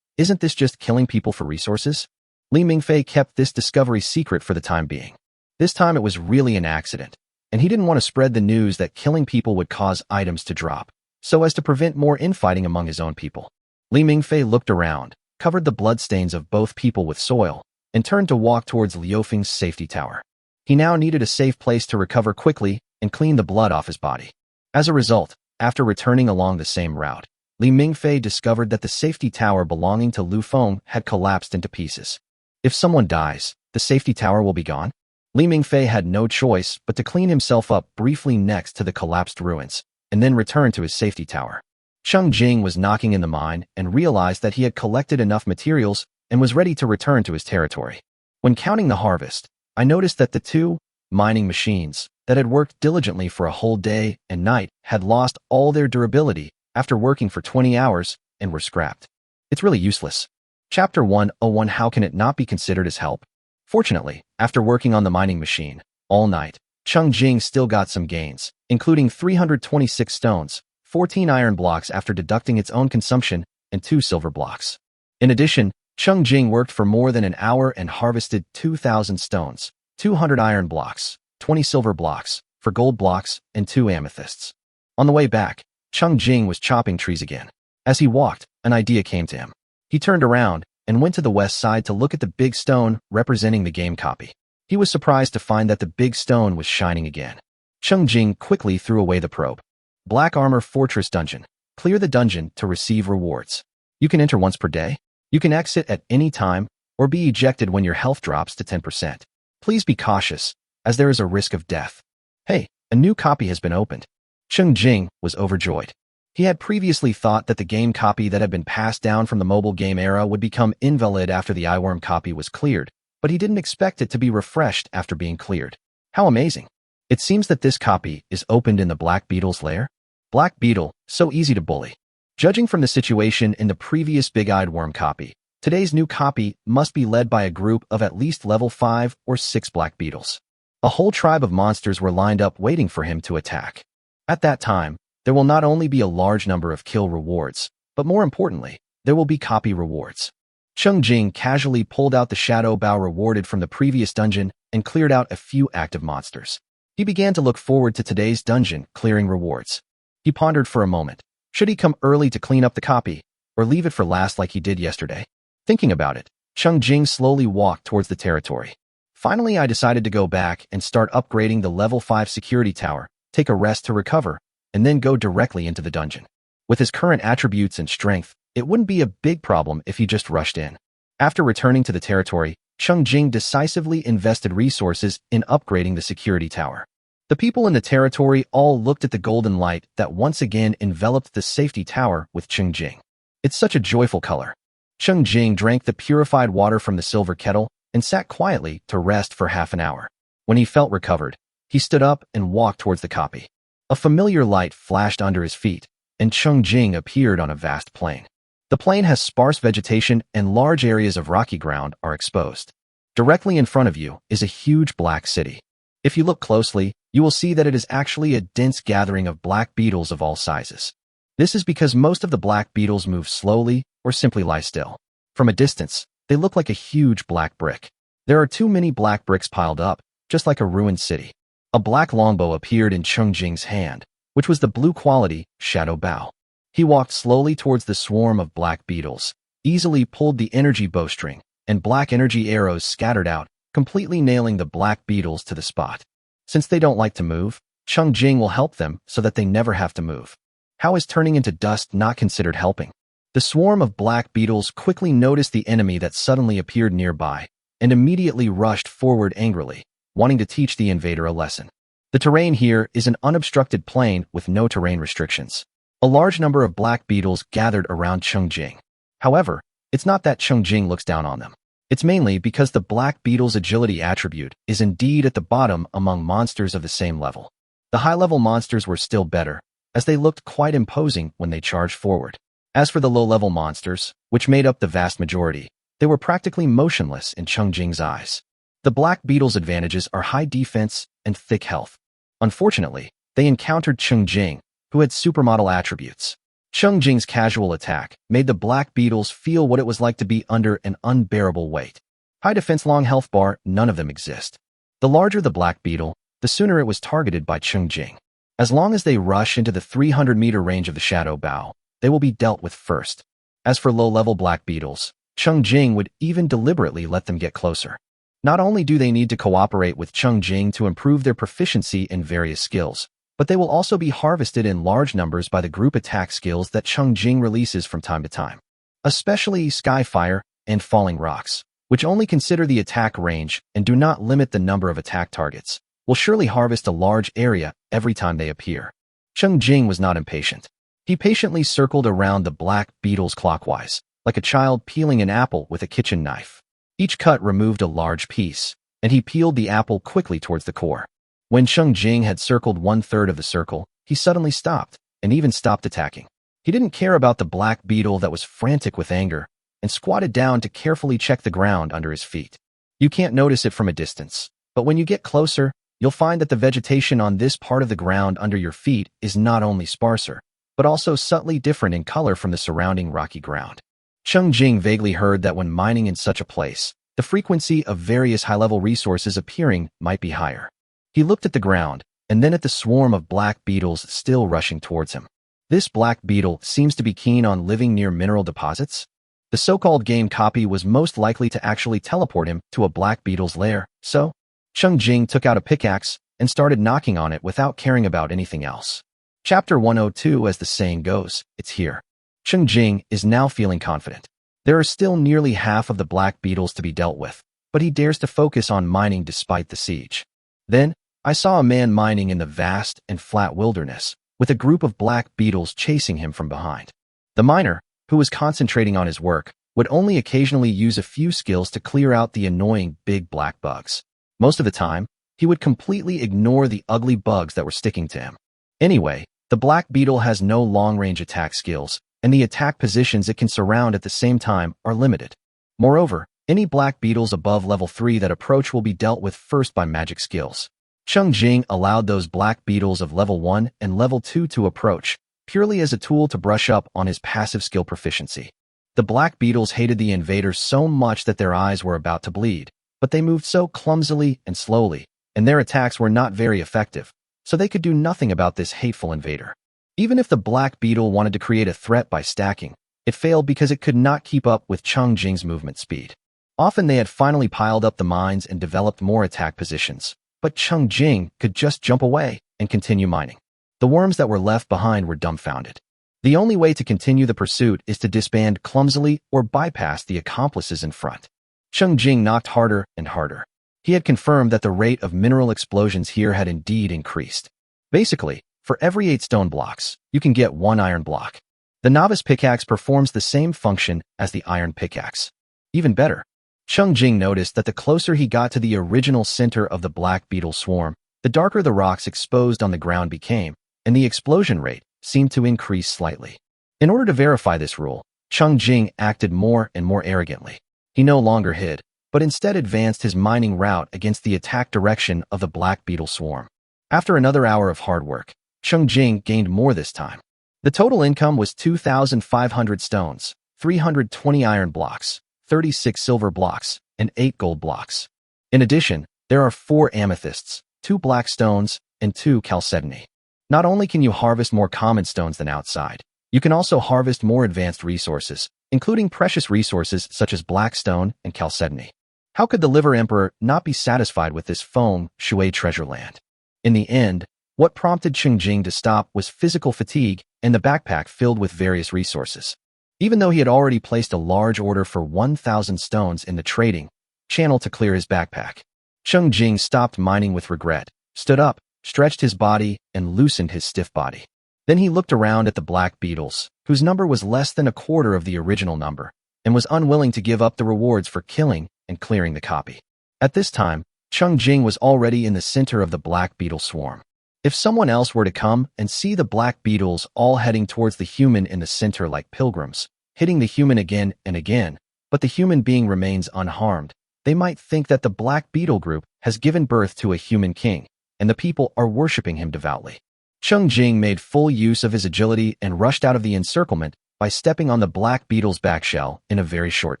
[SPEAKER 1] Isn't this just killing people for resources? Li Mingfei kept this discovery secret for the time being. This time it was really an accident, and he didn't want to spread the news that killing people would cause items to drop, so as to prevent more infighting among his own people. Li Mingfei looked around, covered the bloodstains of both people with soil, and turned to walk towards Liu Feng's safety tower. He now needed a safe place to recover quickly and clean the blood off his body. As a result, after returning along the same route, Li Mingfei discovered that the safety tower belonging to Lu Feng had collapsed into pieces. If someone dies, the safety tower will be gone? Li Mingfei had no choice but to clean himself up briefly next to the collapsed ruins, and then return to his safety tower. Cheng Jing was knocking in the mine and realized that he had collected enough materials and was ready to return to his territory. When counting the harvest, I noticed that the 2 mining machines that had worked diligently for a whole day and night had lost all their durability after working for 20 hours and were scrapped. It's really useless. Chapter 101 How can it not be considered as help? Fortunately, after working on the mining machine all night, Cheng Jing still got some gains, including 326 stones, 14 iron blocks after deducting its own consumption, and 2 silver blocks. In addition, Cheng Jing worked for more than an hour and harvested 2,000 stones, 200 iron blocks, 20 silver blocks, for gold blocks, and 2 amethysts. On the way back, Cheng Jing was chopping trees again. As he walked, an idea came to him. He turned around and went to the west side to look at the big stone representing the game copy. He was surprised to find that the big stone was shining again. Cheng Jing quickly threw away the probe. Black Armor Fortress Dungeon. Clear the dungeon to receive rewards. You can enter once per day. You can exit at any time or be ejected when your health drops to 10%. Please be cautious, as there is a risk of death. Hey, a new copy has been opened. Cheng Jing was overjoyed. He had previously thought that the game copy that had been passed down from the mobile game era would become invalid after the eyeworm copy was cleared, but he didn't expect it to be refreshed after being cleared. How amazing. It seems that this copy is opened in the Black Beetle's lair. Black Beetle, so easy to bully. Judging from the situation in the previous big-eyed worm copy, today's new copy must be led by a group of at least level 5 or 6 Black Beetles. A whole tribe of monsters were lined up waiting for him to attack. At that time, there will not only be a large number of kill rewards, but more importantly, there will be copy rewards. Cheng Jing casually pulled out the shadow bow rewarded from the previous dungeon and cleared out a few active monsters. He began to look forward to today's dungeon clearing rewards. He pondered for a moment. Should he come early to clean up the copy, or leave it for last like he did yesterday? Thinking about it, Cheng Jing slowly walked towards the territory. Finally, I decided to go back and start upgrading the level 5 security tower, take a rest to recover, and then go directly into the dungeon. With his current attributes and strength, it wouldn't be a big problem if he just rushed in. After returning to the territory, Cheng Jing decisively invested resources in upgrading the security tower. The people in the territory all looked at the golden light that once again enveloped the safety tower with Cheng Jing. It's such a joyful color. Cheng Jing drank the purified water from the silver kettle and sat quietly to rest for half an hour. When he felt recovered, he stood up and walked towards the copy. A familiar light flashed under his feet, and Cheng Jing appeared on a vast plain. The plain has sparse vegetation and large areas of rocky ground are exposed. Directly in front of you is a huge black city. If you look closely, you will see that it is actually a dense gathering of black beetles of all sizes. This is because most of the black beetles move slowly or simply lie still. From a distance, they look like a huge black brick. There are too many black bricks piled up, just like a ruined city. A black longbow appeared in Cheng Jing's hand, which was the blue quality shadow bow. He walked slowly towards the swarm of black beetles, easily pulled the energy bowstring, and black energy arrows scattered out, completely nailing the black beetles to the spot. Since they don't like to move, Cheng Jing will help them so that they never have to move. How is turning into dust not considered helping? The swarm of black beetles quickly noticed the enemy that suddenly appeared nearby and immediately rushed forward angrily, wanting to teach the invader a lesson. The terrain here is an unobstructed plain with no terrain restrictions. A large number of black beetles gathered around Cheng Jing. However, it's not that Cheng Jing looks down on them. It's mainly because the black beetle's agility attribute is indeed at the bottom among monsters of the same level. The high-level monsters were still better, as they looked quite imposing when they charged forward. As for the low-level monsters, which made up the vast majority, they were practically motionless in Cheng Jing's eyes. The black beetle's advantages are high defense and thick health. Unfortunately, they encountered Cheng Jing, who had supermodel attributes. Cheng Jing's casual attack made the black beetles feel what it was like to be under an unbearable weight. High defense, long health bar, none of them exist. The larger the black beetle, the sooner it was targeted by Cheng Jing. As long as they rush into the 300-meter range of the shadow bow, they will be dealt with first. As for low-level black beetles, Cheng Jing would even deliberately let them get closer. Not only do they need to cooperate with Cheng Jing to improve their proficiency in various skills, but they will also be harvested in large numbers by the group attack skills that Cheng Jing releases from time to time. Especially Skyfire and Falling Rocks, which only consider the attack range and do not limit the number of attack targets, will surely harvest a large area every time they appear. Cheng Jing was not impatient. He patiently circled around the black beetles clockwise, like a child peeling an apple with a kitchen knife. Each cut removed a large piece, and he peeled the apple quickly towards the core. When Cheng Jing had circled 1/3 of the circle, he suddenly stopped, and even stopped attacking. He didn't care about the black beetle that was frantic with anger, and squatted down to carefully check the ground under his feet. You can't notice it from a distance, but when you get closer, you'll find that the vegetation on this part of the ground under your feet is not only sparser, but also subtly different in color from the surrounding rocky ground. Cheng Jing vaguely heard that when mining in such a place, the frequency of various high-level resources appearing might be higher. He looked at the ground, and then at the swarm of black beetles still rushing towards him. This black beetle seems to be keen on living near mineral deposits. The so-called game copy was most likely to actually teleport him to a black beetle's lair, so Cheng Jing took out a pickaxe and started knocking on it without caring about anything else. Chapter 102, as the saying goes, it's here. Cheng Jing is now feeling confident. There are still nearly half of the black beetles to be dealt with, but he dares to focus on mining despite the siege. Then, I saw a man mining in the vast and flat wilderness, with a group of black beetles chasing him from behind. The miner, who was concentrating on his work, would only occasionally use a few skills to clear out the annoying big black bugs. Most of the time, he would completely ignore the ugly bugs that were sticking to him. Anyway, the black beetle has no long-range attack skills, and the attack positions it can surround at the same time are limited. Moreover, any black beetles above level 3 that approach will be dealt with first by magic skills. Cheng Jing allowed those black beetles of level 1 and level 2 to approach, purely as a tool to brush up on his passive skill proficiency. The black beetles hated the invaders so much that their eyes were about to bleed, but they moved so clumsily and slowly, and their attacks were not very effective, so they could do nothing about this hateful invader. Even if the black beetle wanted to create a threat by stacking, it failed because it could not keep up with Cheng Jing's movement speed. Often they had finally piled up the mines and developed more attack positions, but Cheng Jing could just jump away and continue mining. The worms that were left behind were dumbfounded. The only way to continue the pursuit is to disband clumsily or bypass the accomplices in front. Cheng Jing knocked harder and harder. He had confirmed that the rate of mineral explosions here had indeed increased. Basically, for every 8 stone blocks, you can get 1 iron block. The novice pickaxe performs the same function as the iron pickaxe. Even better, Cheng Jing noticed that the closer he got to the original center of the black beetle swarm, the darker the rocks exposed on the ground became, and the explosion rate seemed to increase slightly. In order to verify this rule, Cheng Jing acted more and more arrogantly. He no longer hid, but instead advanced his mining route against the attack direction of the black beetle swarm. After another hour of hard work, Cheng Jing gained more this time. The total income was 2,500 stones, 320 iron blocks, 36 silver blocks, and 8 gold blocks. In addition, There are 4 amethysts, 2 black stones, and 2 chalcedony. Not only can you harvest more common stones than outside, you can also harvest more advanced resources, including precious resources such as black stone and chalcedony. How could the Liver Emperor not be satisfied with this feng shui treasure land? In the end, what prompted Cheng Jing to stop was physical fatigue and the backpack filled with various resources. Even though he had already placed a large order for 1,000 stones in the trading channel to clear his backpack, Cheng Jing stopped mining with regret, stood up, stretched his body, and loosened his stiff body. Then he looked around at the black beetles, whose number was less than a quarter of the original number, and was unwilling to give up the rewards for killing and clearing the copy. At this time, Cheng Jing was already in the center of the black beetle swarm. If someone else were to come and see the black beetles all heading towards the human in the center like pilgrims, hitting the human again and again, but the human being remains unharmed, they might think that the black beetle group has given birth to a human king, and the people are worshipping him devoutly. Cheng Jing made full use of his agility and rushed out of the encirclement by stepping on the black beetle's back shell in a very short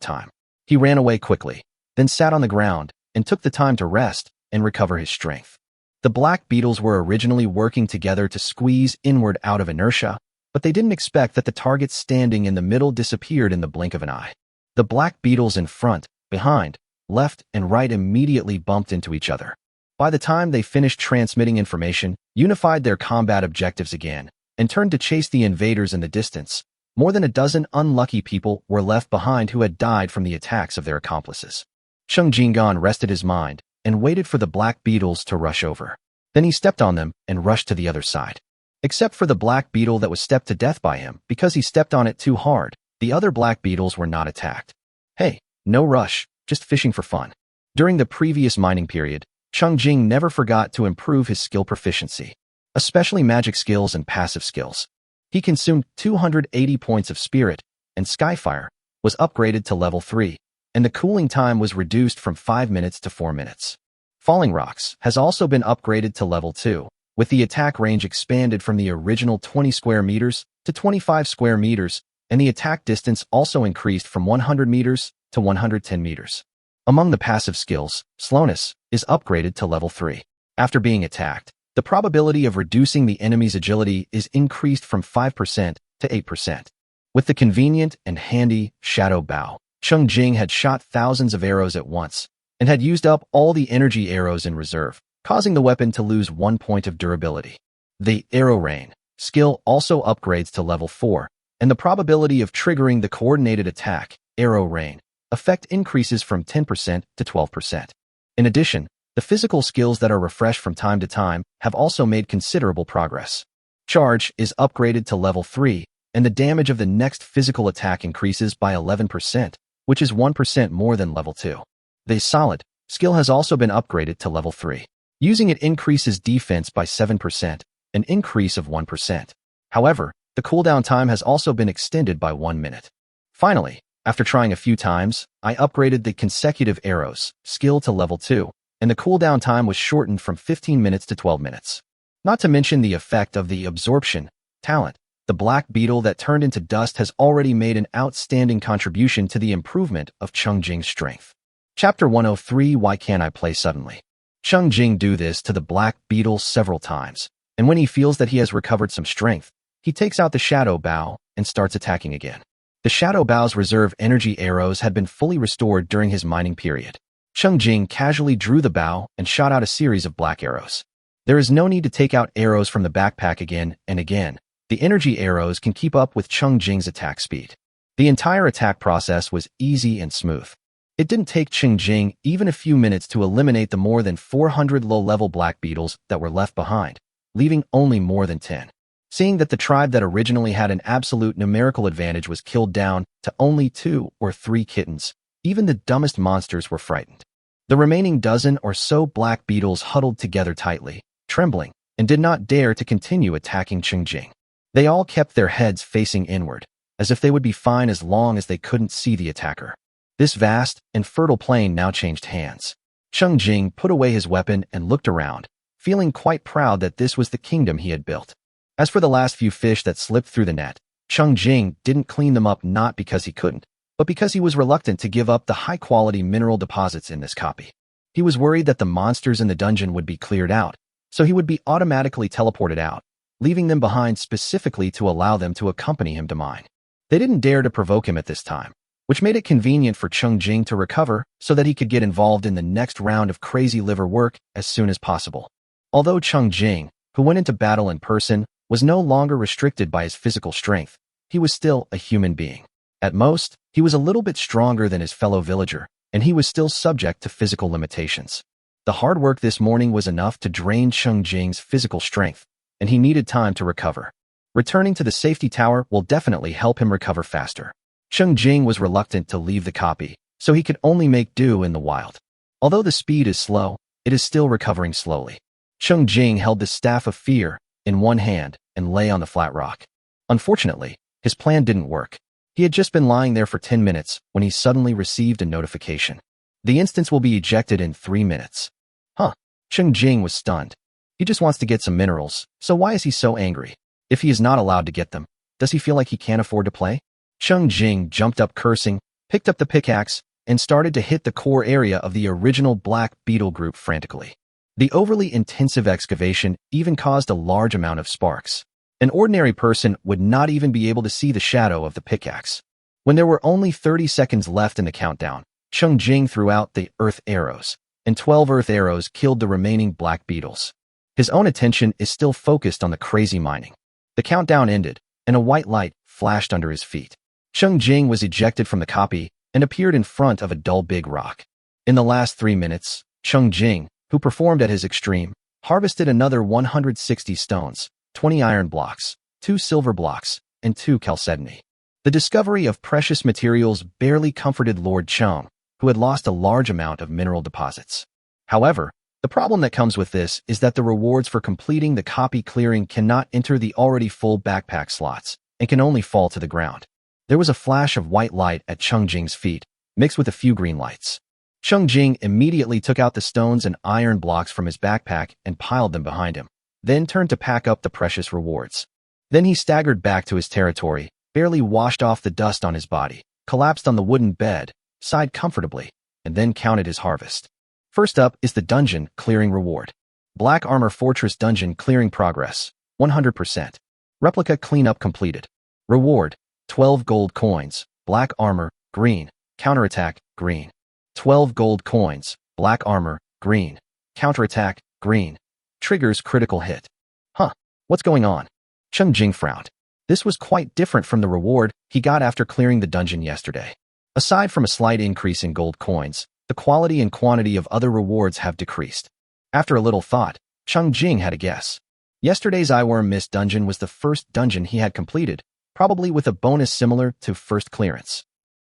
[SPEAKER 1] time. He ran away quickly, then sat on the ground and took the time to rest and recover his strength. The black beetles were originally working together to squeeze inward out of inertia, but they didn't expect that the target standing in the middle disappeared in the blink of an eye. The black beetles in front, behind, left, and right immediately bumped into each other. By the time they finished transmitting information, unified their combat objectives again, and turned to chase the invaders in the distance, more than a dozen unlucky people were left behind who had died from the attacks of their accomplices. Cheng Jing rested his mind and waited for the black beetles to rush over. Then he stepped on them and rushed to the other side. Except for the black beetle that was stepped to death by him because he stepped on it too hard, the other black beetles were not attacked. Hey, no rush, just fishing for fun. During the previous mining period, Cheng Jing never forgot to improve his skill proficiency, especially magic skills and passive skills. He consumed 280 points of spirit, and Skyfire was upgraded to level 3, and the cooling time was reduced from 5 minutes to 4 minutes. Falling Rocks has also been upgraded to level 2, with the attack range expanded from the original 20 square meters to 25 square meters, and the attack distance also increased from 100 meters to 110 meters. Among the passive skills, Slowness is upgraded to level 3. After being attacked, the probability of reducing the enemy's agility is increased from 5% to 8%. With the convenient and handy Shadow Bow, Cheng Jing had shot thousands of arrows at once and had used up all the energy arrows in reserve, causing the weapon to lose 1 point of durability. The Arrow Rain skill also upgrades to level 4, and the probability of triggering the coordinated attack, Arrow Rain, effect increases from 10% to 12%. In addition, the physical skills that are refreshed from time to time have also made considerable progress. Charge is upgraded to level 3, and the damage of the next physical attack increases by 11%, which is 1% more than level 2. The Solid skill has also been upgraded to level 3. Using it increases defense by 7%, an increase of 1%. However, the cooldown time has also been extended by 1 minute. Finally, after trying a few times, I upgraded the Consecutive Arrows skill to level 2, and the cooldown time was shortened from 15 minutes to 12 minutes. Not to mention the effect of the Absorption talent. The black beetle that turned into dust has already made an outstanding contribution to the improvement of Cheng Jing's strength. Chapter 103. Why can't I play suddenly? Cheng Jing do this to the black beetle several times, and when he feels that he has recovered some strength, he takes out the Shadow Bow and starts attacking again. The Shadow Bow's reserve energy arrows had been fully restored during his mining period. Cheng Jing casually drew the bow and shot out a series of black arrows. There is no need to take out arrows from the backpack again and again. The energy arrows can keep up with Cheng Jing's attack speed. The entire attack process was easy and smooth. It didn't take Cheng Jing even a few minutes to eliminate the more than 400 low-level black beetles that were left behind, leaving only more than 10. Seeing that the tribe that originally had an absolute numerical advantage was killed down to only 2 or 3 kittens, even the dumbest monsters were frightened. The remaining dozen or so black beetles huddled together tightly, trembling, and did not dare to continue attacking Cheng Jing. They all kept their heads facing inward, as if they would be fine as long as they couldn't see the attacker. This vast and fertile plain now changed hands. Cheng Jing put away his weapon and looked around, feeling quite proud that this was the kingdom he had built. As for the last few fish that slipped through the net, Cheng Jing didn't clean them up not because he couldn't, but because he was reluctant to give up the high-quality mineral deposits in this copy. He was worried that the monsters in the dungeon would be cleared out, so he would be automatically teleported out, leaving them behind specifically to allow them to accompany him to mine. They didn't dare to provoke him at this time, which made it convenient for Cheng Jing to recover so that he could get involved in the next round of crazy liver work as soon as possible. Although Cheng Jing, who went into battle in person, was no longer restricted by his physical strength, he was still a human being. At most, he was a little bit stronger than his fellow villager, and he was still subject to physical limitations. The hard work this morning was enough to drain Cheng Jing's physical strength, and he needed time to recover. Returning to the safety tower will definitely help him recover faster. Cheng Jing was reluctant to leave the copy, so he could only make do in the wild. Although the speed is slow, it is still recovering slowly. Cheng Jing held the Staff of Fear in one hand and lay on the flat rock. Unfortunately, his plan didn't work. He had just been lying there for 10 minutes when he suddenly received a notification. The instance will be ejected in 3 minutes. Huh. Cheng Jing was stunned. He just wants to get some minerals, so why is he so angry? If he is not allowed to get them, does he feel like he can't afford to play? Cheng Jing jumped up cursing, picked up the pickaxe, and started to hit the core area of the original black beetle group frantically. The overly intensive excavation even caused a large amount of sparks. An ordinary person would not even be able to see the shadow of the pickaxe. When there were only 30 seconds left in the countdown, Cheng Jing threw out the earth arrows, and 12 earth arrows killed the remaining black beetles. His own attention is still focused on the crazy mining. The countdown ended, and a white light flashed under his feet. Cheng Jing was ejected from the copy and appeared in front of a dull big rock. In the last 3 minutes, Cheng Jing, who performed at his extreme, harvested another 160 stones, 20 iron blocks, 2 silver blocks, and 2 chalcedony. The discovery of precious materials barely comforted Lord Cheng, who had lost a large amount of mineral deposits. However, the problem that comes with this is that the rewards for completing the copy clearing cannot enter the already full backpack slots and can only fall to the ground. There was a flash of white light at Cheng Jing's feet, mixed with a few green lights. Cheng Jing immediately took out the stones and iron blocks from his backpack and piled them behind him, then turned to pack up the precious rewards. Then he staggered back to his territory, barely washed off the dust on his body, collapsed on the wooden bed, sighed comfortably, and then counted his harvest. First up is the dungeon clearing reward. Black Armor Fortress Dungeon Clearing Progress, 100%. Replica cleanup completed. Reward, 12 gold coins, black armor, green, counterattack, green. 12 gold coins, black armor, green, counterattack, green. Triggers critical hit. Huh, what's going on? Cheng Jing frowned. This was quite different from the reward he got after clearing the dungeon yesterday. Aside from a slight increase in gold coins, the quality and quantity of other rewards have decreased. After a little thought, Cheng Jing had a guess. Yesterday's Eyeworm Mist dungeon was the first dungeon he had completed, probably with a bonus similar to first clearance.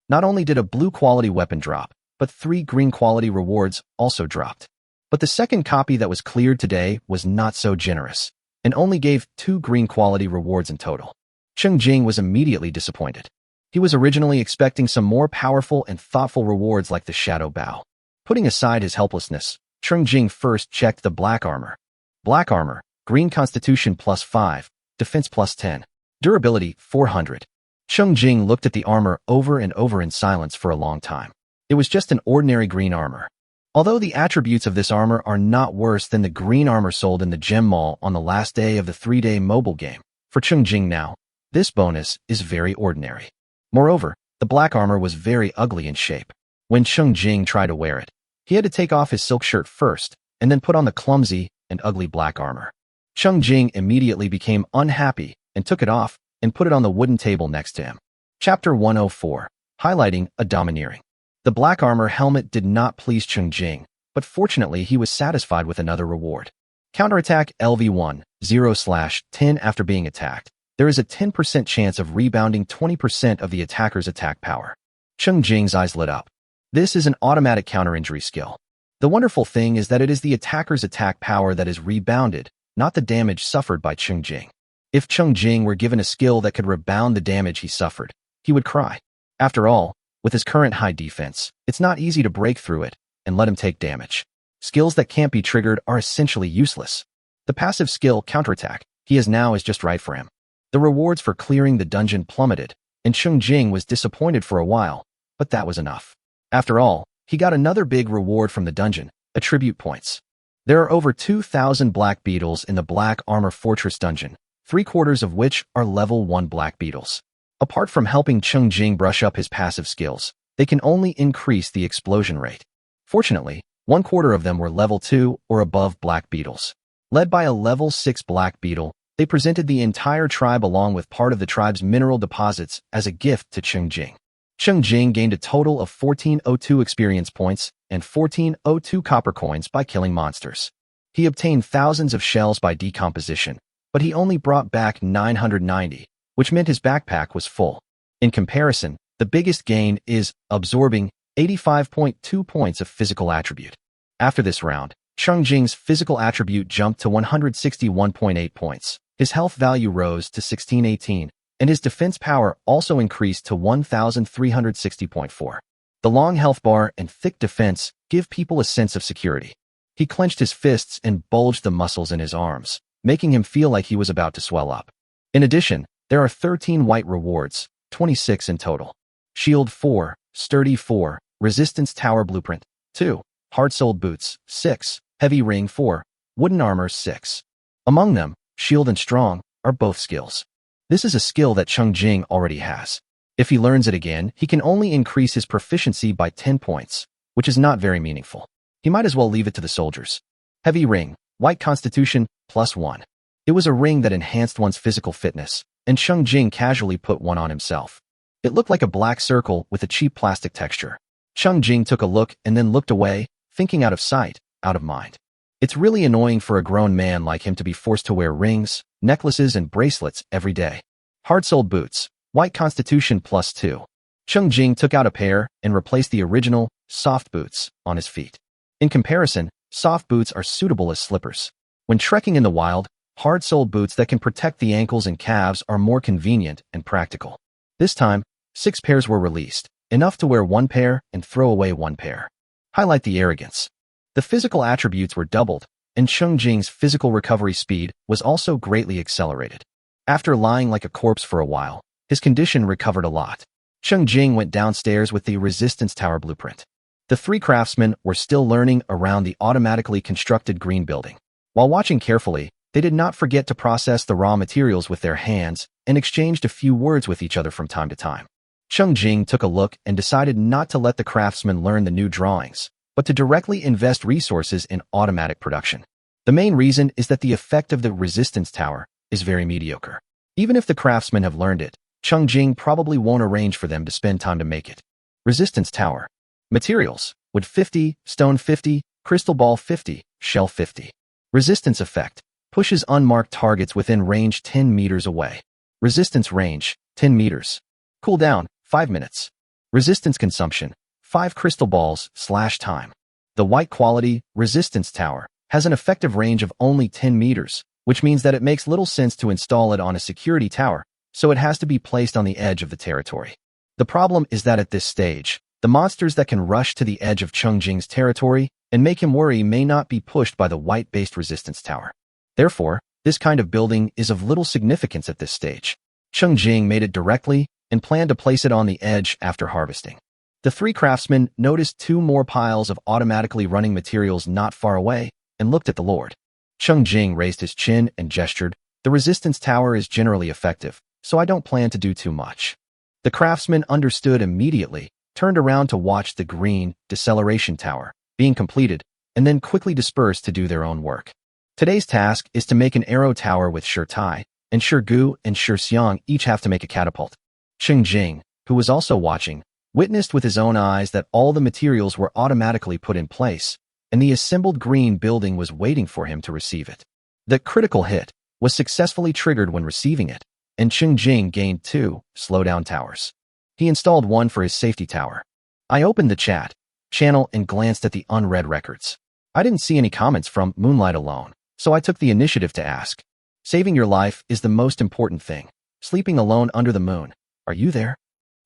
[SPEAKER 1] Not only did a blue quality weapon drop, but 3 green quality rewards also dropped. But the second copy that was cleared today was not so generous, and only gave 2 green quality rewards in total. Cheng Jing was immediately disappointed. He was originally expecting some more powerful and thoughtful rewards like the Shadow Bow. Putting aside his helplessness, Cheng Jing first checked the black armor. Black armor, green constitution +5, defense +10, durability 400. Cheng Jing looked at the armor over and over in silence for a long time. It was just an ordinary green armor. Although the attributes of this armor are not worse than the green armor sold in the gem mall on the last day of the 3-day mobile game, for Cheng Jing now, this bonus is very ordinary. Moreover, the black armor was very ugly in shape. When Cheng Jing tried to wear it, he had to take off his silk shirt first, and then put on the clumsy and ugly black armor. Cheng Jing immediately became unhappy and took it off and put it on the wooden table next to him. Chapter 104, highlighting a domineering. The black armor helmet did not please Cheng Jing, but fortunately he was satisfied with another reward. Counterattack LV1, 0/10 after being attacked. There is a 10% chance of rebounding 20% of the attacker's attack power. Cheng Jing's eyes lit up. This is an automatic counter-injury skill. The wonderful thing is that it is the attacker's attack power that is rebounded, not the damage suffered by Cheng Jing. If Cheng Jing were given a skill that could rebound the damage he suffered, he would cry. After all, with his current high defense, it's not easy to break through it and let him take damage. Skills that can't be triggered are essentially useless. The passive skill, counterattack, he has now is just right for him. The rewards for clearing the dungeon plummeted, and Cheng Jing was disappointed for a while, but that was enough. After all, he got another big reward from the dungeon, Attribute points. There are over 2,000 black beetles in the Black Armor Fortress dungeon, 3/4 of which are level 1 black beetles. Apart from helping Cheng Jing brush up his passive skills, they can only increase the explosion rate. Fortunately, 1/4 of them were level 2 or above black beetles. Led by a level 6 black beetle, they presented the entire tribe along with part of the tribe's mineral deposits as a gift to Cheng Jing. Cheng Jing gained a total of 1402 experience points and 1402 copper coins by killing monsters. He obtained thousands of shells by decomposition, but he only brought back 990, which meant his backpack was full. In comparison, the biggest gain is absorbing 85.2 points of physical attribute. After this round, Cheng Jing's physical attribute jumped to 161.8 points. His health value rose to 1618, and his defense power also increased to 1360.4. The long health bar and thick defense give people a sense of security. He clenched his fists and bulged the muscles in his arms, making him feel like he was about to swell up. In addition, there are 13 white rewards, 26 in total. Shield 4, Sturdy 4, Resistance Tower Blueprint 2, Hard-Soled Boots 6, Heavy Ring 4, Wooden Armor 6. Among them, Shield and Strong are both skills. This is a skill that Cheng Jing already has. If he learns it again, he can only increase his proficiency by 10 points, which is not very meaningful. He might as well leave it to the soldiers. Heavy Ring, White Constitution, +1. It was a ring that enhanced one's physical fitness, and Cheng Jing casually put one on himself. It looked like a black circle with a cheap plastic texture. Cheng Jing took a look and then looked away, thinking out of sight, out of mind. It's really annoying for a grown man like him to be forced to wear rings, necklaces, and bracelets every day. Hard-Soled Boots, White Constitution +2. Cheng Jing took out a pair and replaced the original, soft boots, on his feet. In comparison, soft boots are suitable as slippers. When trekking in the wild, hard-soled boots that can protect the ankles and calves are more convenient and practical. This time, 6 pairs were released, enough to wear 1 pair and throw away 1 pair. Highlight the arrogance. The physical attributes were doubled, and Cheng Jing's physical recovery speed was also greatly accelerated. After lying like a corpse for a while, his condition recovered a lot. Cheng Jing went downstairs with the Resistance Tower Blueprint. The 3 craftsmen were still learning around the automatically constructed green building. While watching carefully, they did not forget to process the raw materials with their hands and exchanged a few words with each other from time to time. Cheng Jing took a look and decided not to let the craftsmen learn the new drawings, but to directly invest resources in automatic production. The main reason is that the effect of the Resistance Tower is very mediocre. Even if the craftsmen have learned it, Cheng Jing probably won't arrange for them to spend time to make it. Resistance Tower. Materials: wood 50, stone 50, crystal ball 50, shell 50. Resistance effect: pushes unmarked targets within range 10 meters away. Resistance range: 10 meters. Cooldown: 5 minutes. Resistance consumption: 5 crystal balls / time. The white quality Resistance Tower has an effective range of only 10 meters, which means that it makes little sense to install it on a security tower, so it has to be placed on the edge of the territory. The problem is that at this stage, the monsters that can rush to the edge of Cheng Jing's territory and make him worry may not be pushed by the white-based Resistance Tower. Therefore, this kind of building is of little significance at this stage. Cheng Jing made it directly and planned to place it on the edge after harvesting. The 3 craftsmen noticed 2 more piles of automatically running materials not far away and looked at the Lord. Cheng Jing raised his chin and gestured, "The Resistance Tower is generally effective, so I don't plan to do too much." The craftsmen understood immediately, turned around to watch the green deceleration tower being completed, and then quickly dispersed to do their own work. Today's task is to make an arrow tower with Shi Tai, and Shi Gu and Shi Xiang each have to make a catapult. Cheng Jing, who was also watching, witnessed with his own eyes that all the materials were automatically put in place, and the assembled green building was waiting for him to receive it. The critical hit was successfully triggered when receiving it, and Cheng Jing gained 2 slowdown towers. He installed 1 for his safety tower. I opened the chat channel and glanced at the unread records. I didn't see any comments from Moonlight Alone, so I took the initiative to ask. Saving your life is the most important thing. Sleeping alone under the moon. Are you there?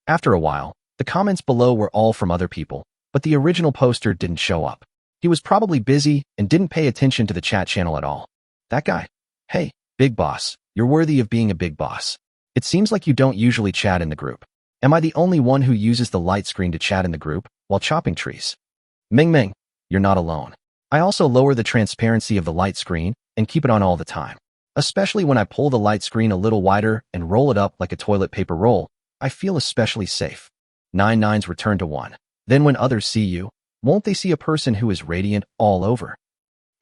[SPEAKER 1] After a while, the comments below were all from other people, but the original poster didn't show up. He was probably busy and didn't pay attention to the chat channel at all. That guy. Hey, big boss, you're worthy of being a big boss. It seems like you don't usually chat in the group. Am I the only one who uses the light screen to chat in the group while chopping trees? Ming Ming, you're not alone. I also lower the transparency of the light screen and keep it on all the time. Especially when I pull the light screen a little wider and roll it up like a toilet paper roll, I feel especially safe. 9 nines return to 1. Then when others see you, won't they see a person who is radiant all over?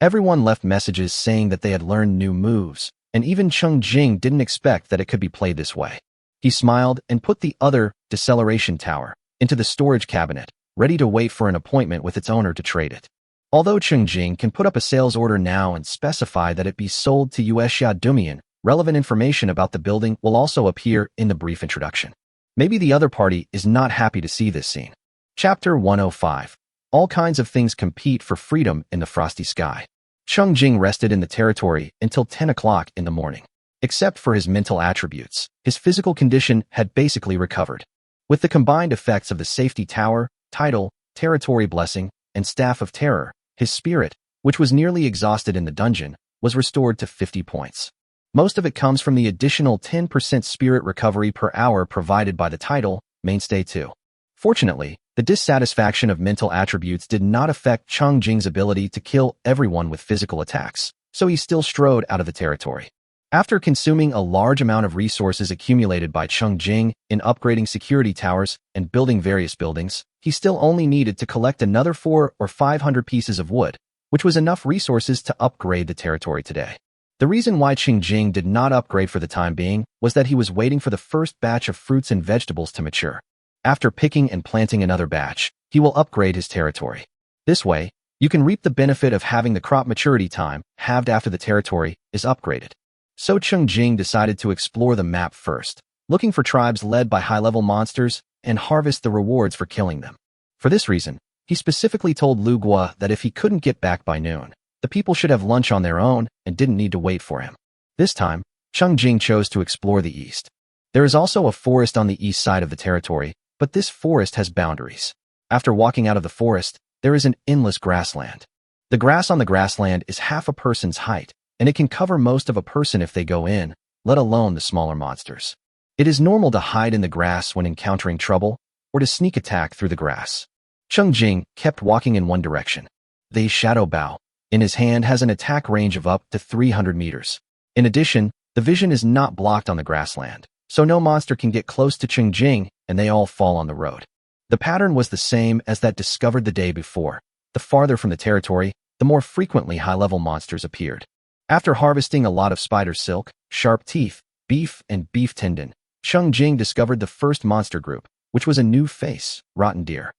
[SPEAKER 1] Everyone left messages saying that they had learned new moves, and even Cheng Jing didn't expect that it could be played this way. He smiled and put the other deceleration tower into the storage cabinet, ready to wait for an appointment with its owner to trade it. Although Cheng Jing can put up a sales order now and specify that it be sold to Yuexia Dumian, relevant information about the building will also appear in the brief introduction. Maybe the other party is not happy to see this scene. Chapter 105. All kinds of things compete for freedom in the frosty sky. Cheng Jing rested in the territory until 10 o'clock in the morning. Except for his mental attributes, his physical condition had basically recovered. With the combined effects of the safety tower, title, territory blessing, and staff of terror, his spirit, which was nearly exhausted in the dungeon, was restored to 50 points. Most of it comes from the additional 10% spirit recovery per hour provided by the title, Mainstay 2. Fortunately, the dissatisfaction of mental attributes did not affect Cheng Jing's ability to kill everyone with physical attacks, so he still strode out of the territory. After consuming a large amount of resources accumulated by Cheng Jing in upgrading security towers and building various buildings, he still only needed to collect another 400 or 500 pieces of wood, which was enough resources to upgrade the territory today. The reason why Cheng Jing did not upgrade for the time being was that he was waiting for the first batch of fruits and vegetables to mature. After picking and planting another batch, he will upgrade his territory. This way, you can reap the benefit of having the crop maturity time halved after the territory is upgraded. So Cheng Jing decided to explore the map first, looking for tribes led by high-level monsters and harvest the rewards for killing them. For this reason, he specifically told Lu Gua that if he couldn't get back by noon, the people should have lunch on their own and didn't need to wait for him. This time, Cheng Jing chose to explore the east. There is also a forest on the east side of the territory, but this forest has boundaries. After walking out of the forest, there is an endless grassland. The grass on the grassland is half a person's height, and it can cover most of a person if they go in, let alone the smaller monsters. It is normal to hide in the grass when encountering trouble, or to sneak attack through the grass. Cheng Jing kept walking in one direction. The shadow bow in his hand has an attack range of up to 300 meters. In addition, the vision is not blocked on the grassland, so no monster can get close to Cheng Jing and they all fall on the road. The pattern was the same as that discovered the day before. The farther from the territory, the more frequently high-level monsters appeared. After harvesting a lot of spider silk, sharp teeth, beef, and beef tendon, Cheng Jing discovered the first monster group, which was a new face, rotten deer.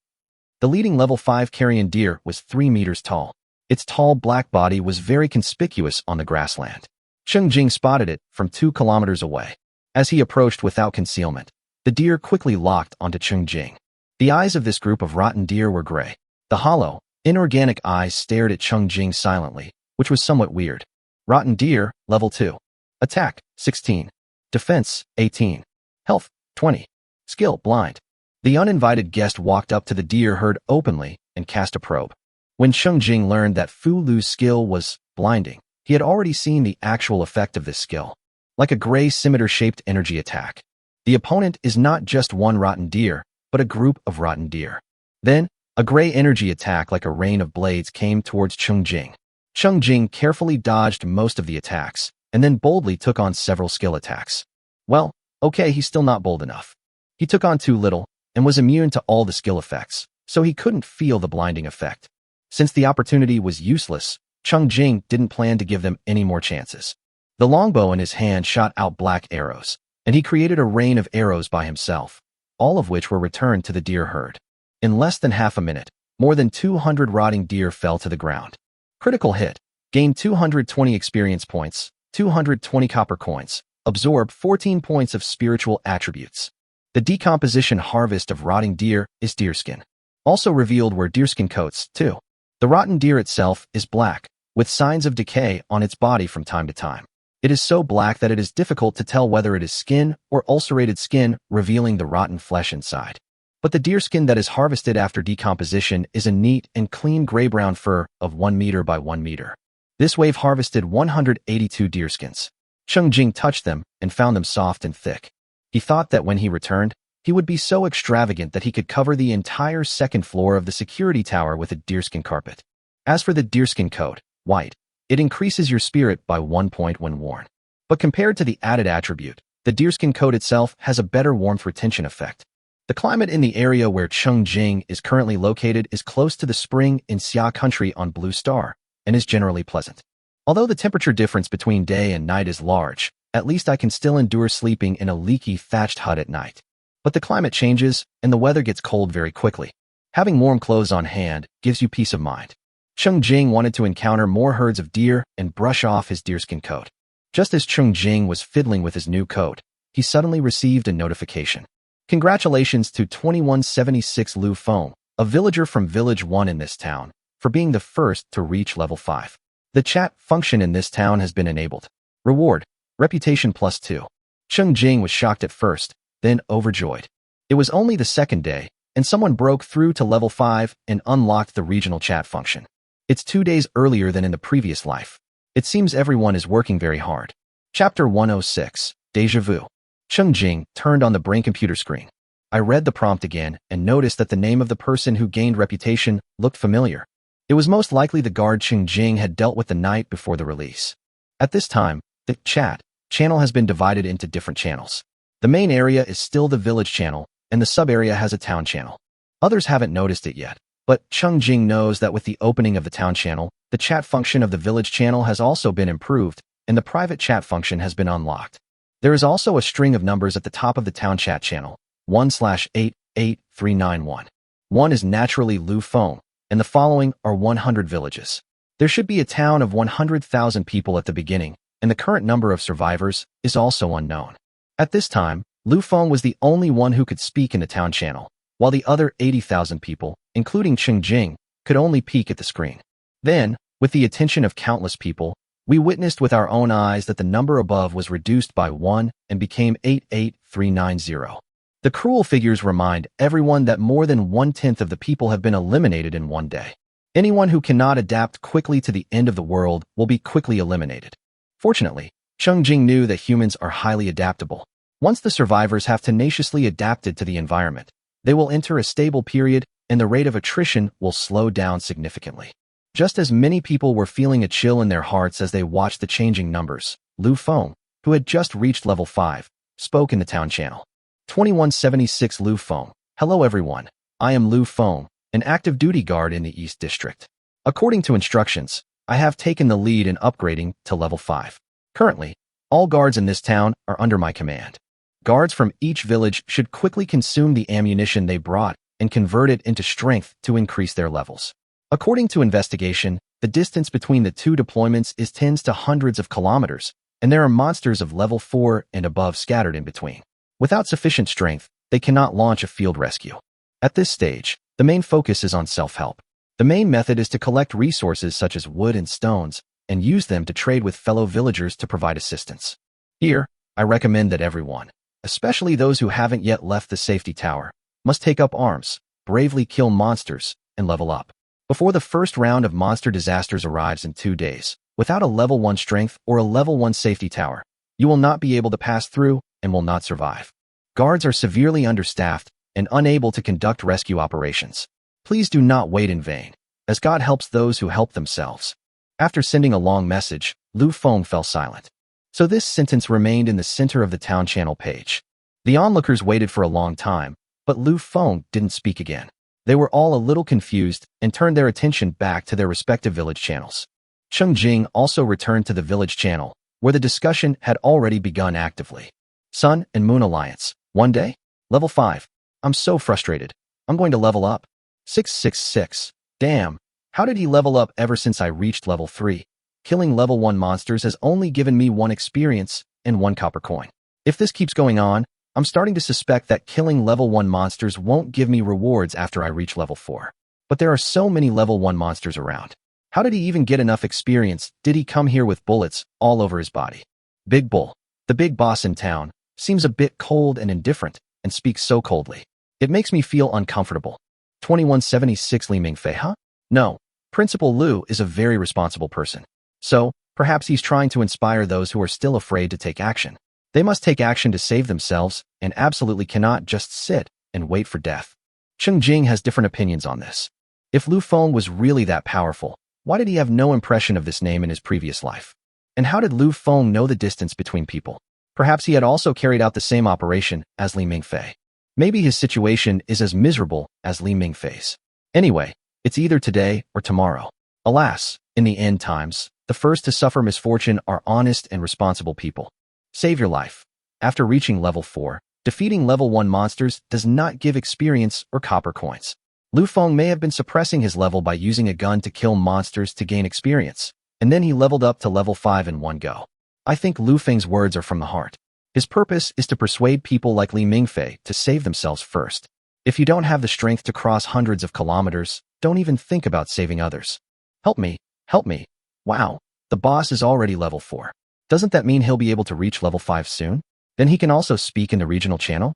[SPEAKER 1] The leading level 5 carrion deer was 3 meters tall. Its tall black body was very conspicuous on the grassland. Cheng Jing spotted it from 2 kilometers away. As he approached without concealment, the deer quickly locked onto Cheng Jing. The eyes of this group of rotten deer were gray. The hollow, inorganic eyes stared at Cheng Jing silently, which was somewhat weird. Rotten deer, level 2. Attack, 16. Defense, 18. Health, 20. Skill, blind. The uninvited guest walked up to the deer herd openly and cast a probe. When Cheng Jing learned that Fu Lu's skill was blinding, he had already seen the actual effect of this skill. Like a gray scimitar-shaped energy attack. The opponent is not just one rotten deer, but a group of rotten deer. Then, a gray energy attack like a rain of blades came towards Cheng Jing. Cheng Jing carefully dodged most of the attacks, and then boldly took on several skill attacks. Well, okay, he's still not bold enough. He took on too little, and was immune to all the skill effects, so he couldn't feel the blinding effect. Since the opportunity was useless, Cheng Jing didn't plan to give them any more chances. The longbow in his hand shot out black arrows, and he created a rain of arrows by himself, all of which were returned to the deer herd. In less than half a minute, more than 200 rotting deer fell to the ground. Critical hit. Gain 220 experience points, 220 copper coins. Absorb 14 points of spiritual attributes. The decomposition harvest of rotting deer is deerskin. Also revealed were deerskin coats, too. The rotten deer itself is black, with signs of decay on its body from time to time. It is so black that it is difficult to tell whether it is skin or ulcerated skin, revealing the rotten flesh inside. But the deerskin that is harvested after decomposition is a neat and clean gray-brown fur of 1 meter by 1 meter. This wave harvested 182 deerskins. Cheng Jing touched them and found them soft and thick. He thought that when he returned, he would be so extravagant that he could cover the entire second floor of the security tower with a deerskin carpet. As for the deerskin coat, white, it increases your spirit by 1 point when worn. But compared to the added attribute, the deerskin coat itself has a better warmth retention effect. The climate in the area where Cheng Jing is currently located is close to the spring in Xia country on Blue Star, and is generally pleasant. Although the temperature difference between day and night is large, at least I can still endure sleeping in a leaky thatched hut at night. But the climate changes, and the weather gets cold very quickly. Having warm clothes on hand gives you peace of mind. Cheng Jing wanted to encounter more herds of deer and brush off his deerskin coat. Just as Cheng Jing was fiddling with his new coat, he suddenly received a notification. Congratulations to 2176 Lu Feng, a villager from Village 1 in this town, for being the first to reach level 5. The chat function in this town has been enabled. Reward, reputation +2. Cheng Jing was shocked at first, then overjoyed. It was only the second day, and someone broke through to level 5 and unlocked the regional chat function. It's 2 days earlier than in the previous life. It seems everyone is working very hard. Chapter 106, Deja Vu. Cheng Jing turned on the brain computer screen. I read the prompt again and noticed that the name of the person who gained reputation looked familiar. It was most likely the guard Cheng Jing had dealt with the night before the release. At this time, the chat channel has been divided into different channels. The main area is still the village channel, and the sub-area has a town channel. Others haven't noticed it yet, but Cheng Jing knows that with the opening of the town channel, the chat function of the village channel has also been improved, and the private chat function has been unlocked. There is also a string of numbers at the top of the town chat channel, 1/88391. 1 is naturally Lu Feng, and the following are 100 villages. There should be a town of 100,000 people at the beginning, and the current number of survivors is also unknown. At this time, Lu Feng was the only one who could speak in the town channel, while the other 80,000 people, including Cheng Jing, could only peek at the screen. Then, with the attention of countless people, we witnessed with our own eyes that the number above was reduced by 1 and became 88390. The cruel figures remind everyone that more than 1/10 of the people have been eliminated in one day. Anyone who cannot adapt quickly to the end of the world will be quickly eliminated. Fortunately, Cheng Jing knew that humans are highly adaptable. Once the survivors have tenaciously adapted to the environment, they will enter a stable period and the rate of attrition will slow down significantly. Just as many people were feeling a chill in their hearts as they watched the changing numbers, Lu Feng, who had just reached level 5, spoke in the town channel. 2176 Lu Feng. Hello everyone, I am Lu Feng, an active duty guard in the East District. According to instructions, I have taken the lead in upgrading to level 5. Currently, all guards in this town are under my command. Guards from each village should quickly consume the ammunition they brought and convert it into strength to increase their levels. According to investigation, the distance between the two deployments is tens to hundreds of kilometers, and there are monsters of level 4 and above scattered in between. Without sufficient strength, they cannot launch a field rescue. At this stage, the main focus is on self-help. The main method is to collect resources such as wood and stones, and use them to trade with fellow villagers to provide assistance. Here, I recommend that everyone, especially those who haven't yet left the safety tower, must take up arms, bravely kill monsters, and level up. Before the first round of monster disasters arrives in 2 days, without a level 1 strength or a level 1 safety tower, you will not be able to pass through and will not survive. Guards are severely understaffed and unable to conduct rescue operations. Please do not wait in vain, as God helps those who help themselves. After sending a long message, Lu Feng fell silent. So this sentence remained in the center of the town channel page. The onlookers waited for a long time, but Lu Feng didn't speak again. They were all a little confused and turned their attention back to their respective village channels. Cheng Jing also returned to the village channel, where the discussion had already begun actively. Sun and Moon Alliance. 1 day? Level 5. I'm so frustrated. I'm going to level up. 666. Damn. How did he level up ever since I reached level 3? Killing level 1 monsters has only given me 1 experience and 1 copper coin. If this keeps going on, I'm starting to suspect that killing level 1 monsters won't give me rewards after I reach level 4. But there are so many level 1 monsters around. How did he even get enough experience? Did he come here with bullets all over his body? Big Bull, the big boss in town, seems a bit cold and indifferent and speaks so coldly. It makes me feel uncomfortable. 2176 Li Mingfei, huh? No, Principal Lu is a very responsible person. So, perhaps he's trying to inspire those who are still afraid to take action. They must take action to save themselves and absolutely cannot just sit and wait for death. Cheng Jing has different opinions on this. If Lu Feng was really that powerful, Why did he have no impression of this name in his previous life? And how did Lu Feng know the distance between people? Perhaps he had also carried out the same operation as Li Mingfei. Maybe his situation is as miserable as Li Mingfei's. Anyway, it's either today or tomorrow. Alas, in the end times, the first to suffer misfortune are honest and responsible people. Save your life. After reaching level 4, defeating level 1 monsters does not give experience or copper coins. Lu Feng may have been suppressing his level by using a gun to kill monsters to gain experience, and then he leveled up to level 5 in one go. I think Lu Feng's words are from the heart. His purpose is to persuade people like Li Mingfei to save themselves first. If you don't have the strength to cross hundreds of kilometers, don't even think about saving others. Help me, help me. Wow, the boss is already level 4. Doesn't that mean he'll be able to reach level 5 soon? Then he can also speak in the regional channel?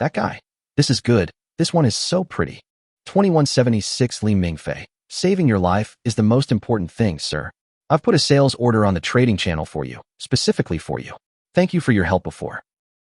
[SPEAKER 1] That guy. This is good. This one is so pretty. 2176 Li Mingfei. Saving your life is the most important thing, sir. I've put a sales order on the trading channel for you, specifically for you. Thank you for your help before.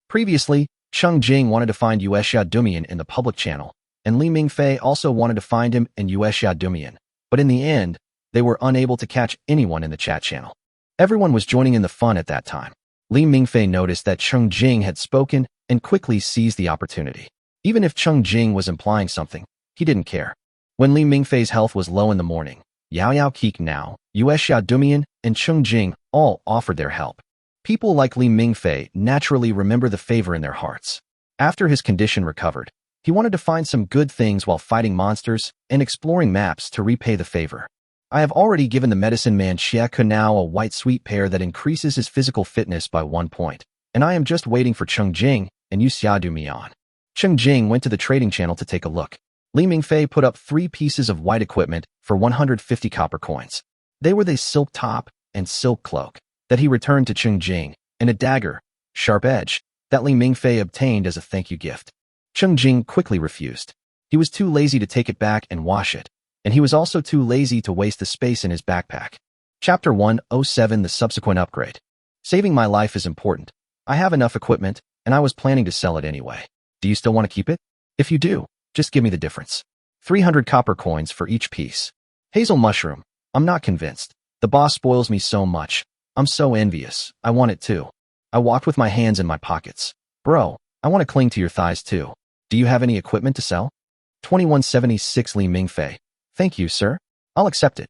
[SPEAKER 1] Previously, Cheng Jing wanted to find Yuexia Dumian in the public channel, and Li Mingfei also wanted to find him in Yuexia Dumian, but in the end, they were unable to catch anyone in the chat channel. Everyone was joining in the fun at that time. Li Mingfei noticed that Cheng Jing had spoken and quickly seized the opportunity. Even if Cheng Jing was implying something, he didn't care. When Li Mingfei's health was low in the morning, Yao Yao Keek Now, Yuexia Dumian, and Cheng Jing all offered their help. People like Li Mingfei naturally remember the favor in their hearts. After his condition recovered, he wanted to find some good things while fighting monsters and exploring maps to repay the favor. I have already given the medicine man Xie Kunao a white sweet pear that increases his physical fitness by 1 point, and I am just waiting for Cheng Jing and Yuexia Dumian. Cheng Jing went to the trading channel to take a look. Li Mingfei put up 3 pieces of white equipment for 150 copper coins. They were the silk top and silk cloak that he returned to Cheng Jing, and a dagger, sharp edge, that Li Mingfei obtained as a thank you gift. Cheng Jing quickly refused. He was too lazy to take it back and wash it, and he was also too lazy to waste the space in his backpack. Chapter 107 The Subsequent Upgrade. Saving my life is important. I have enough equipment, and I was planning to sell it anyway. Do you still want to keep it? If you do, just give me the difference. 300 copper coins for each piece. Hazel mushroom. I'm not convinced. The boss spoils me so much. I'm so envious. I want it too. I walked with my hands in my pockets. Bro, I want to cling to your thighs too. Do you have any equipment to sell? 2176 Li Mingfei. Thank you, sir. I'll accept it.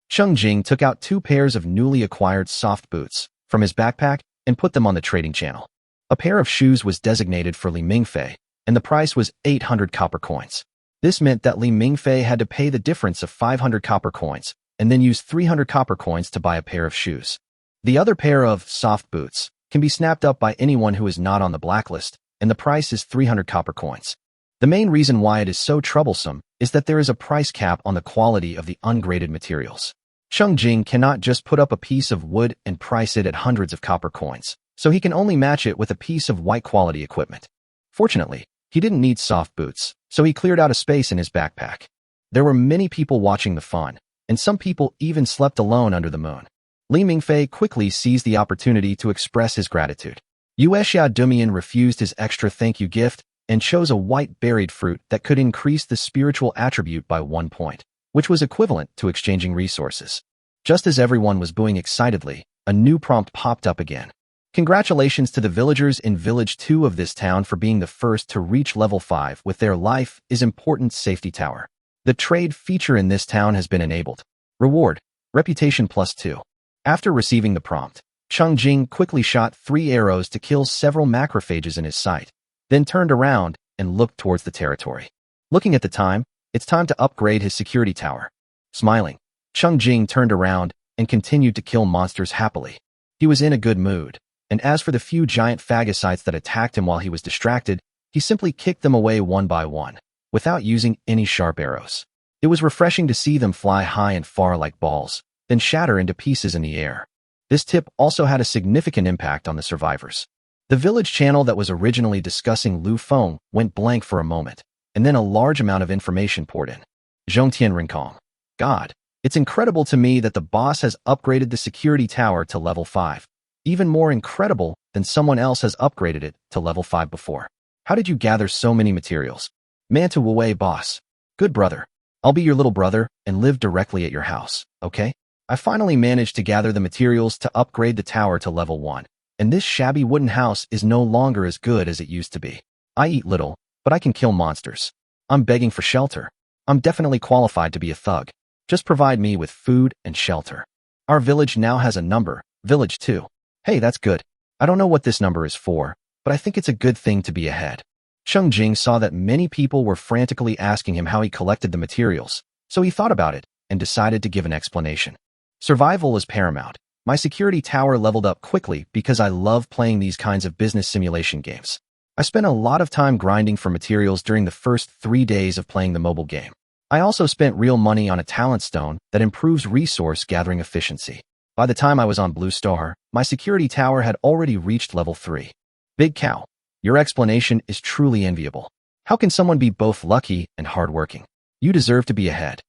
[SPEAKER 1] Cheng Jing took out 2 pairs of newly acquired soft boots from his backpack and put them on the trading channel. A pair of shoes was designated for Li Mingfei, and the price was 800 copper coins. This meant that Li Mingfei had to pay the difference of 500 copper coins and then use 300 copper coins to buy a pair of shoes. The other pair of soft boots can be snapped up by anyone who is not on the blacklist, and the price is 300 copper coins. The main reason why it is so troublesome is that there is a price cap on the quality of the ungraded materials. Cheng Jing cannot just put up a piece of wood and price it at hundreds of copper coins, so he can only match it with a piece of white quality equipment. Fortunately, he didn't need soft boots, so he cleared out a space in his backpack. There were many people watching the fun, and some people even slept alone under the moon. Li Mingfei quickly seized the opportunity to express his gratitude. Yuexia Dumian refused his extra thank you gift and chose a white berried fruit that could increase the spiritual attribute by 1 point, which was equivalent to exchanging resources. Just as everyone was booing excitedly, a new prompt popped up again. Congratulations to the villagers in Village 2 of this town for being the first to reach level 5 with their life is important safety tower. The trade feature in this town has been enabled. Reward, reputation +2. After receiving the prompt, Cheng Jing quickly shot 3 arrows to kill several macrophages in his sight, then turned around and looked towards the territory. Looking at the time, it's time to upgrade his security tower. Smiling, Cheng Jing turned around and continued to kill monsters happily. He was in a good mood, and as for the few giant phagocytes that attacked him while he was distracted, he simply kicked them away one by one, without using any sharp arrows. It was refreshing to see them fly high and far like balls, then shatter into pieces in the air. This tip also had a significant impact on the survivors. The village channel that was originally discussing Lu Feng went blank for a moment, and then a large amount of information poured in. Zhongtian Rincong. God, it's incredible to me that the boss has upgraded the security tower to level 5. Even more incredible than someone else has upgraded it to level 5 before. How did you gather so many materials? Manta Wu boss. Good brother. I'll be your little brother and live directly at your house, okay? I finally managed to gather the materials to upgrade the tower to level 1, and this shabby wooden house is no longer as good as it used to be. I eat little, but I can kill monsters. I'm begging for shelter. I'm definitely qualified to be a thug. Just provide me with food and shelter. Our village now has a number, village 2. Hey, that's good. I don't know what this number is for, but I think it's a good thing to be ahead. Cheng Jing saw that many people were frantically asking him how he collected the materials, so he thought about it and decided to give an explanation. Survival is paramount. My security tower leveled up quickly because I love playing these kinds of business simulation games. I spent a lot of time grinding for materials during the first 3 days of playing the mobile game. I also spent real money on a talent stone that improves resource gathering efficiency. By the time I was on Blue Star, my security tower had already reached level 3. Big cow, your explanation is truly enviable. How can someone be both lucky and hardworking? You deserve to be ahead.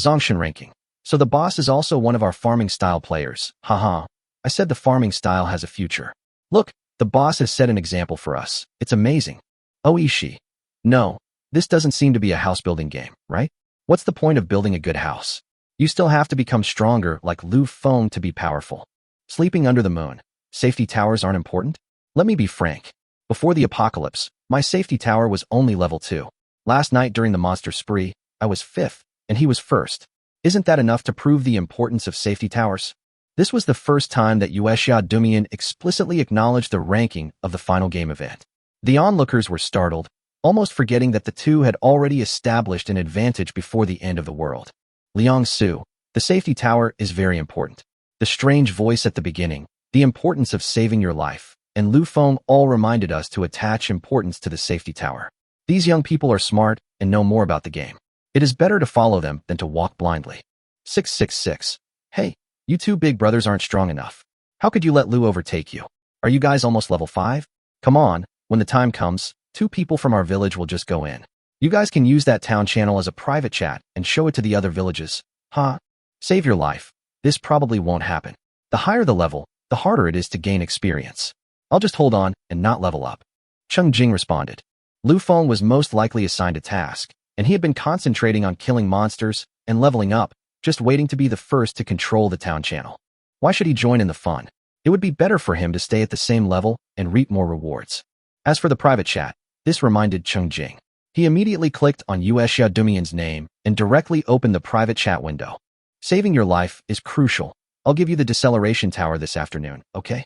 [SPEAKER 1] Zongshan ranking. So the boss is also one of our farming style players. Haha. I said the farming style has a future. Look, the boss has set an example for us. It's amazing. Oishi. No, this doesn't seem to be a house building game, right? What's the point of building a good house? You still have to become stronger like Lu Feng to be powerful. Sleeping under the moon. Safety towers aren't important? Let me be frank. Before the apocalypse, my safety tower was only level 2. Last night during the monster spree, I was 5th, and he was 1st. Isn't that enough to prove the importance of safety towers? This was the first time that Yuexia Dumian explicitly acknowledged the ranking of the final game event. The onlookers were startled, almost forgetting that the two had already established an advantage before the end of the world. Liang Su, the safety tower is very important. The strange voice at the beginning, the importance of saving your life, and Lu Feng all reminded us to attach importance to the safety tower. These young people are smart and know more about the game. It is better to follow them than to walk blindly. 666. Hey, you two big brothers aren't strong enough. How could you let Lu overtake you? Are you guys almost level 5? Come on, when the time comes, 2 people from our village will just go in. You guys can use that town channel as a private chat and show it to the other villages. Huh? Save your life. This probably won't happen. The higher the level, the harder it is to gain experience. I'll just hold on and not level up. Cheng Jing responded. Lu Feng was most likely assigned a task, and he had been concentrating on killing monsters and leveling up, just waiting to be the first to control the town channel. Why should he join in the fun? It would be better for him to stay at the same level and reap more rewards. As for the private chat, this reminded Cheng Jing. He immediately clicked on Yuexia Dumian's name and directly opened the private chat window. Saving your life is crucial. I'll give you the deceleration tower this afternoon, okay?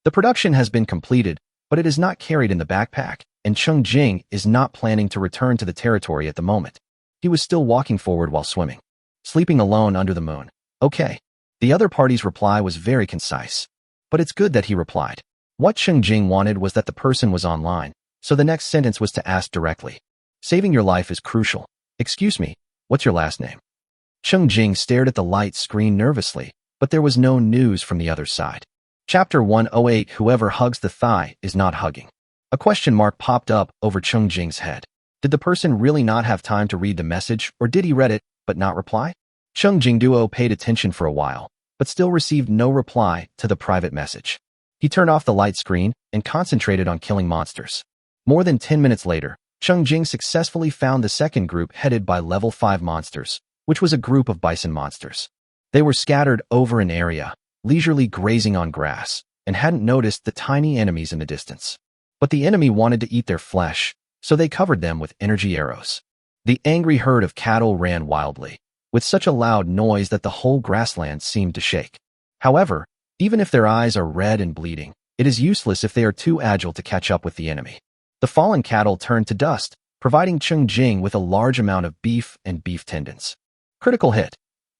[SPEAKER 1] The production has been completed, but it is not carried in the backpack, and Cheng Jing is not planning to return to the territory at the moment. He was still walking forward while swimming. Sleeping alone under the moon. Okay. The other party's reply was very concise. But it's good that he replied. What Cheng Jing wanted was that the person was online, so the next sentence was to ask directly. Saving your life is crucial. Excuse me, what's your last name? Cheng Jing stared at the light screen nervously, but there was no news from the other side. Chapter 108. Whoever hugs the thigh is not hugging. A question mark popped up over Cheng Jing's head. Did the person really not have time to read the message, or did he read it, but not reply? Cheng Jing Duo paid attention for a while, but still received no reply to the private message. He turned off the light screen and concentrated on killing monsters. More than 10 minutes later, Cheng Jing successfully found the second group headed by level 5 monsters, which was a group of bison monsters. They were scattered over an area, leisurely grazing on grass, and hadn't noticed the tiny enemies in the distance. But the enemy wanted to eat their flesh, so they covered them with energy arrows. The angry herd of cattle ran wildly, with such a loud noise that the whole grassland seemed to shake. However, even if their eyes are red and bleeding, it is useless if they are too agile to catch up with the enemy. The fallen cattle turned to dust, providing Cheng Jing with a large amount of beef and beef tendons. Critical hit.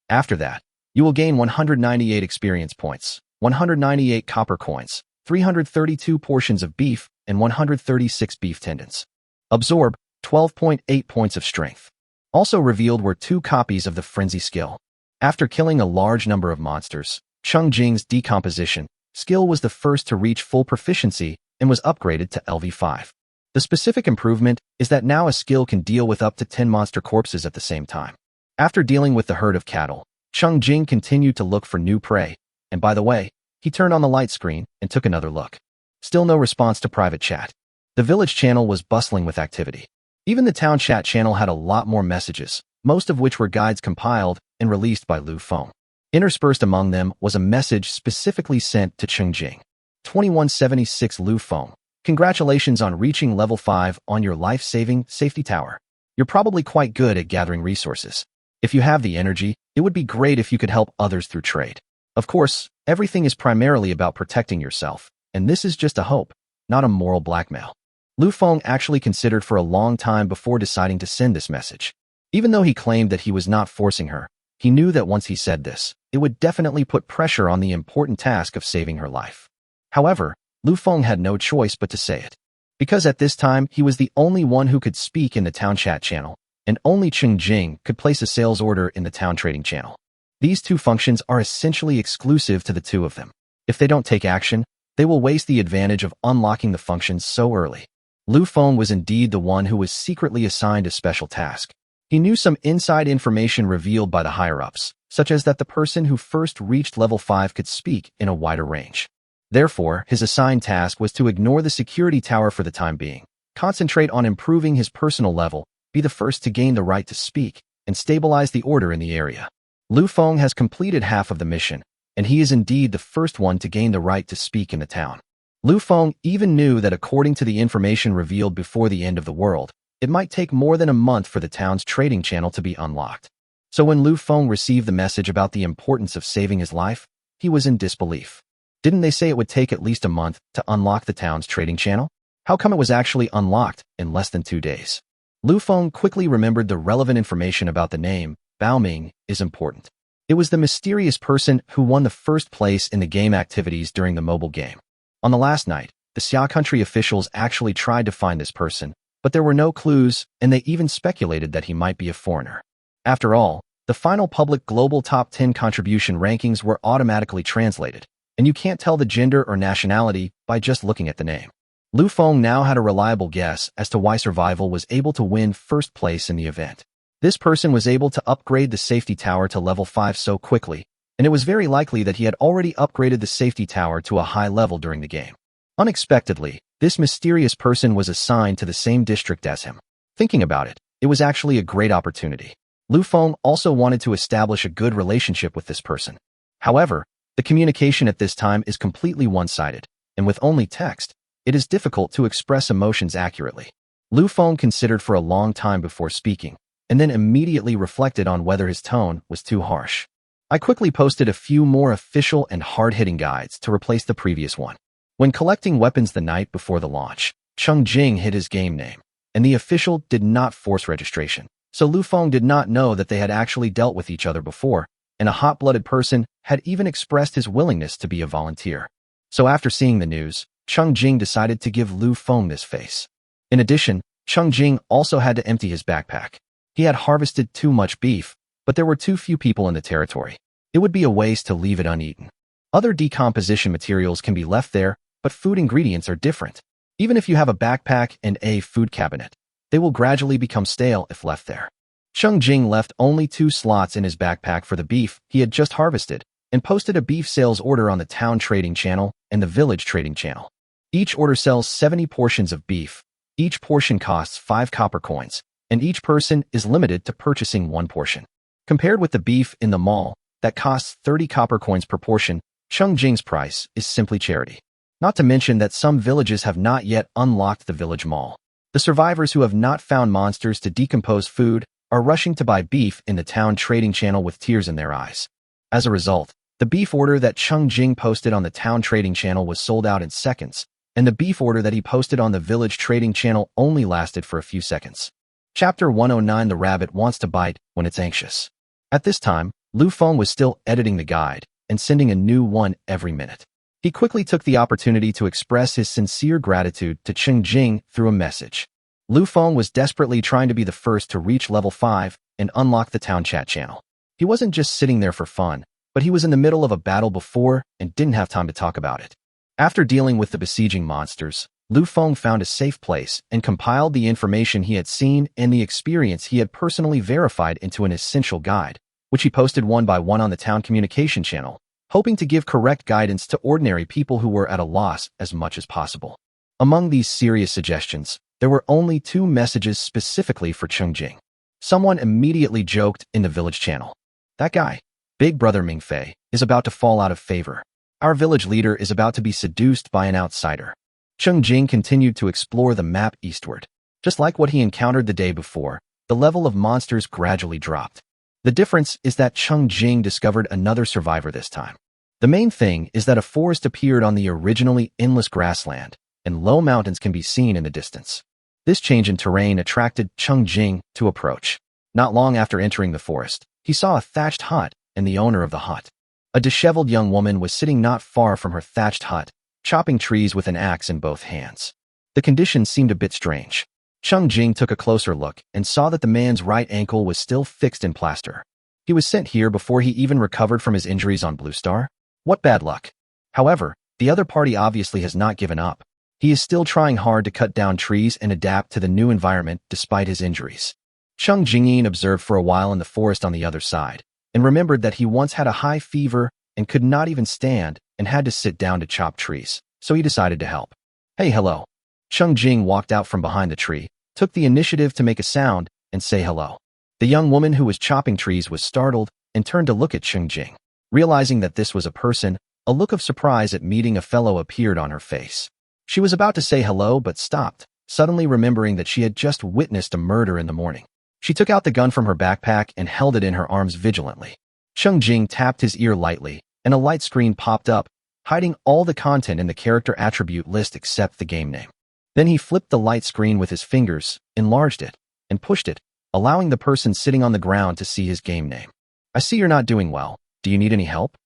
[SPEAKER 1] After that, you will gain 198 experience points, 198 copper coins, 332 portions of beef, and 136 beef tendons. Absorb 12.8 points of strength. Also revealed were 2 copies of the frenzy skill. After killing a large number of monsters, Cheng Jing's decomposition skill was the first to reach full proficiency and was upgraded to LV5. The specific improvement is that now a skill can deal with up to 10 monster corpses at the same time. After dealing with the herd of cattle, Cheng Jing continued to look for new prey, and by the way, he turned on the light screen and took another look. Still no response to private chat. The village channel was bustling with activity. Even the town chat channel had a lot more messages, most of which were guides compiled and released by Lu Feng. Interspersed among them was a message specifically sent to Cheng Jing. 2176 Lu Feng. Congratulations on reaching level 5 on your life-saving safety tower. You're probably quite good at gathering resources. If you have the energy, it would be great if you could help others through trade. Of course, everything is primarily about protecting yourself, and this is just a hope, not a moral blackmail. Lu Feng actually considered for a long time before deciding to send this message. Even though he claimed that he was not forcing her, he knew that once he said this, it would definitely put pressure on the important task of saving her life. However, Lu Feng had no choice but to say it. Because at this time, he was the only one who could speak in the town chat channel, and only Cheng Jing could place a sales order in the town trading channel. These two functions are essentially exclusive to the two of them. If they don't take action, they will waste the advantage of unlocking the functions so early. Lu Feng was indeed the one who was secretly assigned a special task. He knew some inside information revealed by the higher-ups, such as that the person who first reached level 5 could speak in a wider range. Therefore, his assigned task was to ignore the security tower for the time being, concentrate on improving his personal level, be the first to gain the right to speak, and stabilize the order in the area. Lu Feng has completed half of the mission, and he is indeed the first one to gain the right to speak in the town. Lu Feng even knew that according to the information revealed before the end of the world, it might take more than a month for the town's trading channel to be unlocked. So when Lu Feng received the message about the importance of saving his life, he was in disbelief. Didn't they say it would take at least a month to unlock the town's trading channel? How come it was actually unlocked in less than 2 days? Lu Feng quickly remembered the relevant information about the name. Bao Ming is important. It was the mysterious person who won the first place in the game activities during the mobile game. On the last night, the Xia country officials actually tried to find this person, but there were no clues, and they even speculated that he might be a foreigner. After all, the final public global top 10 contribution rankings were automatically translated, and you can't tell the gender or nationality by just looking at the name. Lu Feng now had a reliable guess as to why Survival was able to win first place in the event. This person was able to upgrade the safety tower to level 5 so quickly, and it was very likely that he had already upgraded the safety tower to a high level during the game. Unexpectedly, this mysterious person was assigned to the same district as him. Thinking about it, it was actually a great opportunity. Lu Feng also wanted to establish a good relationship with this person. However, the communication at this time is completely one-sided, and with only text, it is difficult to express emotions accurately. Lu Feng considered for a long time before speaking, and then immediately reflected on whether his tone was too harsh. I quickly posted a few more official and hard-hitting guides to replace the previous one. When collecting weapons the night before the launch, Cheng Jing hid his game name, and the official did not force registration, so Lu Feng did not know that they had actually dealt with each other before, and a hot-blooded person had even expressed his willingness to be a volunteer. So after seeing the news, Cheng Jing decided to give Lu Feng this face. In addition, Cheng Jing also had to empty his backpack. He had harvested too much beef, but there were too few people in the territory. It would be a waste to leave it uneaten. Other decomposition materials can be left there, but food ingredients are different. Even if you have a backpack and a food cabinet, they will gradually become stale if left there. Cheng Jing left only 2 slots in his backpack for the beef he had just harvested, and posted a beef sales order on the town trading channel and the village trading channel. Each order sells 70 portions of beef. Each portion costs 5 copper coins, and each person is limited to purchasing 1 portion. Compared with the beef in the mall, that costs 30 copper coins per portion, Cheng Jing's price is simply charity. Not to mention that some villages have not yet unlocked the village mall. The survivors who have not found monsters to decompose food are rushing to buy beef in the town trading channel with tears in their eyes. As a result, the beef order that Cheng Jing posted on the town trading channel was sold out in seconds, and the beef order that he posted on the village trading channel only lasted for a few seconds. Chapter 109 The Rabbit Wants to Bite When It's Anxious. At this time, Lu Feng was still editing the guide and sending a new one every minute. He quickly took the opportunity to express his sincere gratitude to Cheng Jing through a message. Lu Feng was desperately trying to be the first to reach level 5 and unlock the town chat channel. He wasn't just sitting there for fun, but he was in the middle of a battle before and didn't have time to talk about it. After dealing with the besieging monsters, Lu Feng found a safe place and compiled the information he had seen and the experience he had personally verified into an essential guide, which he posted one by one on the town communication channel, hoping to give correct guidance to ordinary people who were at a loss as much as possible. Among these serious suggestions, there were only 2 messages specifically for Cheng Jing. Someone immediately joked in the village channel. That guy, Big Brother Mingfei, is about to fall out of favor. Our village leader is about to be seduced by an outsider. Cheng Jing continued to explore the map eastward. Just like what he encountered the day before, the level of monsters gradually dropped. The difference is that Cheng Jing discovered another survivor this time. The main thing is that a forest appeared on the originally endless grassland, and low mountains can be seen in the distance. This change in terrain attracted Cheng Jing to approach. Not long after entering the forest, he saw a thatched hut and the owner of the hut. A disheveled young woman was sitting not far from her thatched hut, chopping trees with an axe in both hands. The conditions seemed a bit strange. Cheng Jing took a closer look and saw that the man's right ankle was still fixed in plaster. He was sent here before he even recovered from his injuries on Blue Star? What bad luck. However, the other party obviously has not given up. He is still trying hard to cut down trees and adapt to the new environment despite his injuries. Cheng Jing observed for a while in the forest on the other side, and remembered that he once had a high fever and could not even stand and had to sit down to chop trees, so he decided to help. Hey, hello. Cheng Jing walked out from behind the tree, took the initiative to make a sound and say hello. The young woman who was chopping trees was startled and turned to look at Cheng Jing. Realizing that this was a person, a look of surprise at meeting a fellow appeared on her face. She was about to say hello but stopped, suddenly remembering that she had just witnessed a murder in the morning. She took out the gun from her backpack and held it in her arms vigilantly. Cheng Jing tapped his ear lightly, and a light screen popped up, hiding all the content in the character attribute list except the game name. Then he flipped the light screen with his fingers, enlarged it, and pushed it, allowing the person sitting on the ground to see his game name. I see you're not doing well. Do you need any help?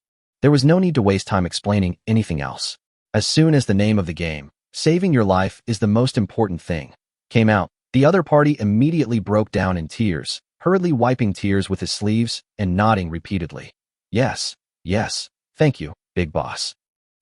[SPEAKER 1] There was no need to waste time explaining anything else. As soon as the name of the game, saving your life is the most important thing, came out, the other party immediately broke down in tears, hurriedly wiping tears with his sleeves and nodding repeatedly. Yes, thank you, big boss.